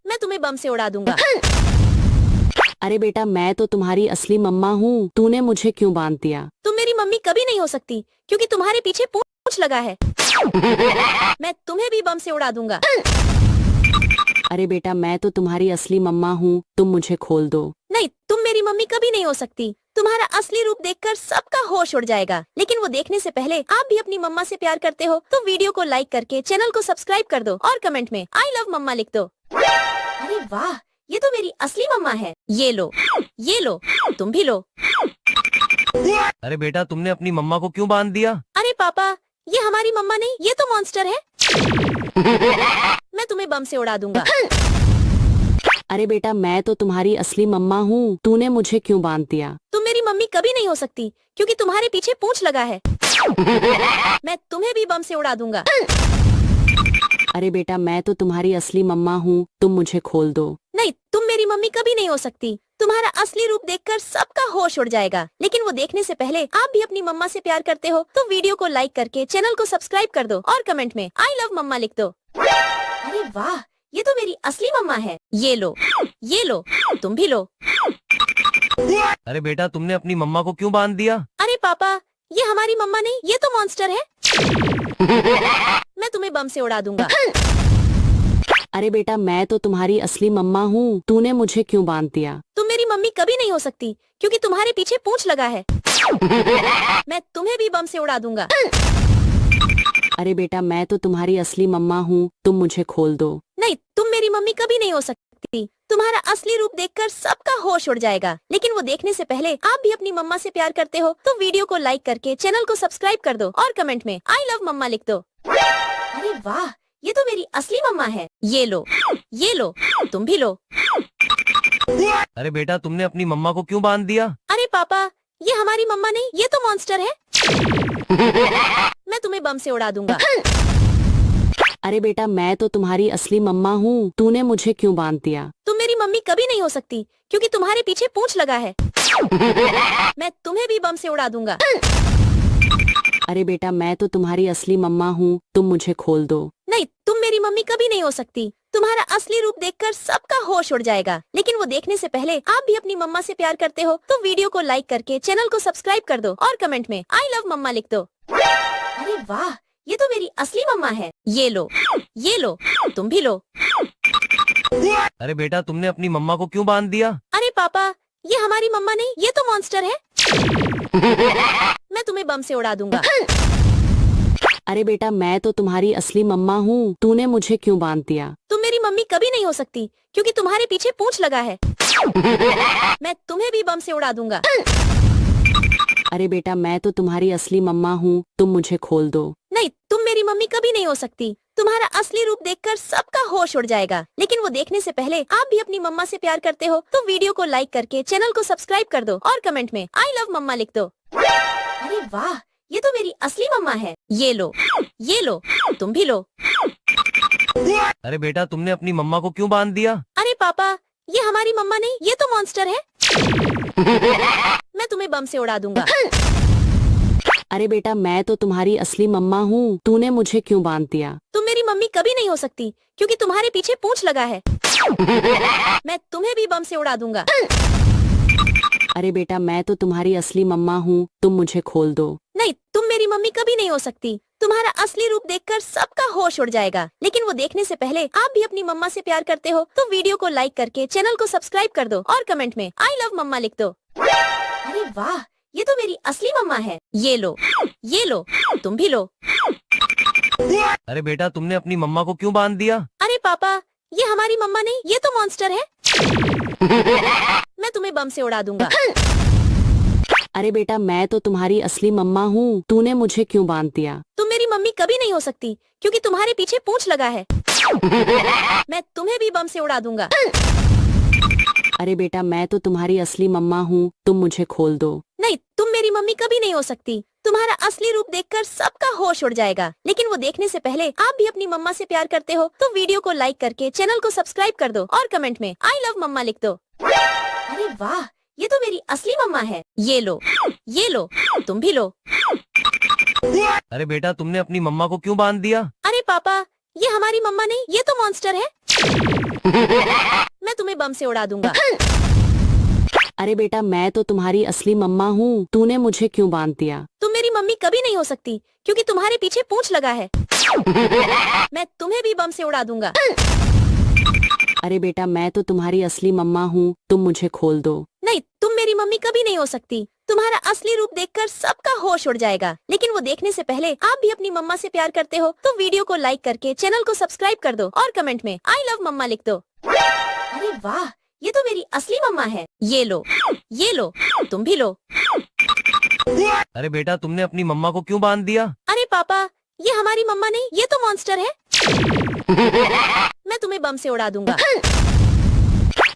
मैं तुम्हें बम से उड़ा दूंगा। अरे बेटा मैं तो तुम्हारी असली मम्मा हूँ, तूने मुझे क्यों बांध दिया? तुम मेरी मम्मी कभी नहीं हो सकती क्योंकि तुम्हारे पीछे पूंछ लगा है। मैं तुम्हें भी बम से उड़ा दूंगा। अरे बेटा मैं तो तुम्हारी असली मम्मा हूँ, तुम मुझे खोल दो। नहीं, तुम मेरी मम्मी कभी नहीं हो सकती। तुम्हारा असली रूप देखकर सबका होश उड़ जाएगा। लेकिन वो देखने से पहले आप भी अपनी मम्मा से प्यार करते हो तो वीडियो को लाइक करके चैनल को सब्सक्राइब कर दो और कमेंट में आई लव मम्मा लिख दो। अरे वाह, ये तो मेरी असली मम्मा है। ये लो, तुम भी लो। अरे बेटा तुमने अपनी मम्मा को क्यों बांध दिया? अरे पापा, ये हमारी मम्मा नहीं, ये तो मॉन्स्टर है। मैं तुम्हें बम से उड़ा दूंगा। अरे बेटा मैं तो तुम्हारी असली मम्मा हूँ, तूने मुझे क्यों बांध दिया? तुम मेरी मम्मी कभी नहीं हो सकती क्योंकि तुम्हारे पीछे पूंछ लगा है। मैं तुम्हें भी बम से उड़ा दूंगा। अरे बेटा मैं तो तुम्हारी असली मम्मा हूँ, तुम मुझे खोल दो। नहीं, तुम मेरी मम्मी कभी नहीं हो सकती। तुम्हारा असली रूप देखकर सबका होश उड़ जाएगा। लेकिन वो देखने से पहले आप भी अपनी मम्मा से प्यार करते हो तो वीडियो को लाइक करके चैनल को सब्सक्राइब कर दो और कमेंट में आई लव मम्मा लिख दो। अरे वाह, ये तो मेरी असली मम्मा है। ये लो, तुम भी लो। अरे बेटा तुमने अपनी मम्मा को क्यों बांध दिया? अरे पापा, ये हमारी मम्मा नहीं, ये तो मॉन्स्टर है। मैं तुम्हें बम से उड़ा दूंगा। अरे बेटा मैं तो तुम्हारी असली मम्मा हूँ, तूने मुझे क्यों बांध दिया? तुम मेरी मम्मी कभी नहीं हो सकती क्योंकि तुम्हारे पीछे पूंछ लगा है। मैं तुम्हें भी बम से उड़ा दूंगा। अरे बेटा मैं तो तुम्हारी असली मम्मा हूँ, तुम मुझे खोल दो। नहीं, तुम मेरी मम्मी कभी नहीं हो सकती। तुम्हारा असली रूप देखकर सबका होश उड़ जाएगा। लेकिन वो देखने से पहले आप भी अपनी मम्मा से प्यार करते हो तो वीडियो को लाइक करके चैनल को सब्सक्राइब कर दो और कमेंट में आई लव मम्मा लिख दो। अरे वाह, ये तो मेरी असली मम्मा है। ये लो, तुम भी लो। अरे बेटा तुमने अपनी मम्मा को क्यों बांध दिया? अरे पापा, ये हमारी मम्मा नहीं, ये तो मॉन्स्टर है। मैं तुम्हें बम से उड़ा दूंगा। अरे बेटा मैं तो तुम्हारी असली मम्मा हूँ, तूने मुझे क्यों बांध दिया? तुम मेरी मम्मी कभी नहीं हो सकती क्योंकि तुम्हारे पीछे पूंछ लगा है। मैं तुम्हें भी बम से उड़ा दूंगा। अरे बेटा मैं तो तुम्हारी असली मम्मा हूँ, तुम मुझे खोल दो। नहीं, तुम मेरी मम्मी कभी नहीं हो सकती। तुम्हारा असली रूप देखकर सबका होश उड़ जाएगा। लेकिन वो देखने से पहले आप भी अपनी मम्मा से प्यार करते हो तो वीडियो को लाइक करके चैनल को सब्सक्राइब कर दो और कमेंट में आई लव मम्मा लिख दो। अरे वाह, ये तो मेरी असली मम्मा है। ये लो, तुम भी लो। अरे बेटा तुमने अपनी मम्मा को क्यों बांध दिया? अरे पापा, ये हमारी मम्मा नहीं, ये तो मॉन्स्टर है। मैं तुम्हें बम से उड़ा दूंगा। अरे बेटा मैं तो तुम्हारी असली मम्मा हूँ, तूने मुझे क्यों बांध दिया? तुम मेरी मम्मी कभी नहीं हो सकती क्योंकि तुम्हारे पीछे पूंछ लगा है। मैं तुम्हें भी बम से उड़ा दूंगा। अरे बेटा मैं तो तुम्हारी असली मम्मा हूँ, तुम मुझे खोल दो। नहीं, तुम मेरी मम्मी कभी नहीं हो सकती। तुम्हारा असली रूप देखकर सबका होश उड़ जाएगा। लेकिन वो देखने से पहले आप भी अपनी मम्मा से प्यार करते हो तो वीडियो को लाइक करके चैनल को सब्सक्राइब कर दो और कमेंट में आई लव मम्मा लिख दो। अरे वाह, ये तो मेरी असली मम्मा है। ये लो, तुम भी लो। अरे बेटा तुमने अपनी मम्मा को क्यों बांध दिया? अरे पापा, ये हमारी मम्मा नहीं, ये तो मॉन्स्टर है। मैं तुम्हें बम से उड़ा दूंगा। अरे बेटा मैं तो तुम्हारी असली मम्मा हूँ, तूने मुझे क्यों बांध दिया? तुम मेरी मम्मी कभी नहीं हो सकती क्योंकि तुम्हारे पीछे पूंछ लगा है। मैं तुम्हें भी बम से उड़ा दूंगा। अरे बेटा मैं तो तुम्हारी असली मम्मा हूँ, तुम मुझे खोल दो। नहीं, तुम मेरी मम्मी कभी नहीं हो सकती। तुम्हारा असली रूप देखकर सबका होश उड़ जाएगा। लेकिन वो देखने से पहले आप भी अपनी मम्मा से प्यार करते हो तो वीडियो को लाइक करके चैनल को सब्सक्राइब कर दो और कमेंट में आई लव मम्मा लिख दो। अरे वाह, ये तो मेरी असली मम्मा है। ये लो, तुम भी लो। अरे बेटा तुमने अपनी मम्मा को क्यों बांध दिया? अरे पापा, ये हमारी मम्मा नहीं, ये तो मॉन्स्टर है। मैं तुम्हें बम से उड़ा दूंगा। अरे बेटा मैं तो तुम्हारी असली मम्मा हूँ, तूने मुझे क्यों बांध दिया? तुम मेरी मम्मी कभी नहीं हो सकती क्योंकि तुम्हारे पीछे पूंछ लगा है। मैं तुम्हें भी बम से उड़ा दूंगा। अरे बेटा मैं तो तुम्हारी असली मम्मा हूँ, तुम मुझे खोल दो। नहीं, तुम मेरी मम्मी कभी नहीं हो सकती। तुम्हारा असली रूप देखकर सबका होश उड़ जाएगा। लेकिन वो देखने से पहले आप भी अपनी मम्मा से प्यार करते हो तो वीडियो को लाइक करके चैनल को सब्सक्राइब कर दो और कमेंट में आई लव मम्मा लिख दो। अरे वाह, ये तो मेरी असली मम्मा है। ये लो, तुम भी लो। अरे बेटा तुमने अपनी मम्मा को क्यों बांध दिया? अरे पापा, ये हमारी मम्मा नहीं, ये तो मॉन्स्टर है। मैं तुम्हें बम से उड़ा दूंगा। अरे बेटा मैं तो तुम्हारी असली मम्मा हूँ, तूने मुझे क्यों बांध दिया? तुम मेरी मम्मी कभी नहीं हो सकती क्योंकि तुम्हारे पीछे पूंछ लगा है। मैं तुम्हें भी बम से उड़ा दूंगा। अरे बेटा मैं तो तुम्हारी असली मम्मा हूँ, तुम मुझे खोल दो। नहीं, तुम मेरी मम्मी कभी नहीं हो सकती। तुम्हारा असली रूप देखकर सबका होश उड़ जाएगा। लेकिन वो देखने से पहले आप भी अपनी मम्मा से प्यार करते हो तो वीडियो को लाइक करके चैनल को सब्सक्राइब कर दो और कमेंट में आई लव मम्मा लिख दो। अरे वाह, ये तो मेरी असली मम्मा है। ये लो, तुम भी लो। अरे बेटा तुमने अपनी मम्मा को क्यों बांध दिया? अरे पापा, ये हमारी मम्मा नहीं, ये तो मॉन्स्टर है। मैं तुम्हें बम से उड़ा दूंगा।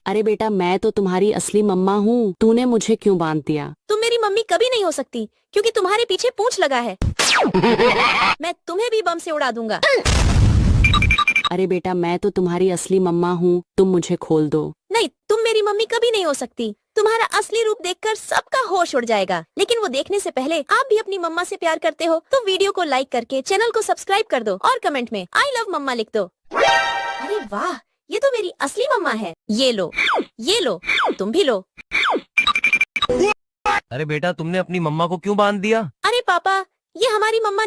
अरे बेटा मैं तो तुम्हारी असली मम्मा हूँ, तूने मुझे क्यों बांध दिया? तुम मेरी मम्मी कभी नहीं हो सकती क्योंकि तुम्हारे पीछे पूंछ लगा है। मैं तुम्हें भी बम से उड़ा दूंगा। अरे बेटा मैं तो तुम्हारी असली मम्मा हूँ, तुम मुझे खोल दो। नहीं, तुम मेरी मम्मी कभी नहीं हो सकती। तुम्हारा असली रूप देखकर सबका होश उड़ जाएगा। लेकिन वो देखने से पहले आप भी अपनी मम्मा से प्यार करते हो तो वीडियो को लाइक करके चैनल को सब्सक्राइब कर दो और कमेंट में आई लव मम्मा लिख दो। अरे वाह, ये तो मेरी असली मम्मा है। ये लो, तुम भी लो। अरे बेटा तुमने अपनी मम्मा को क्यों बांध दिया? अरे पापा, ये हमारी मम्मा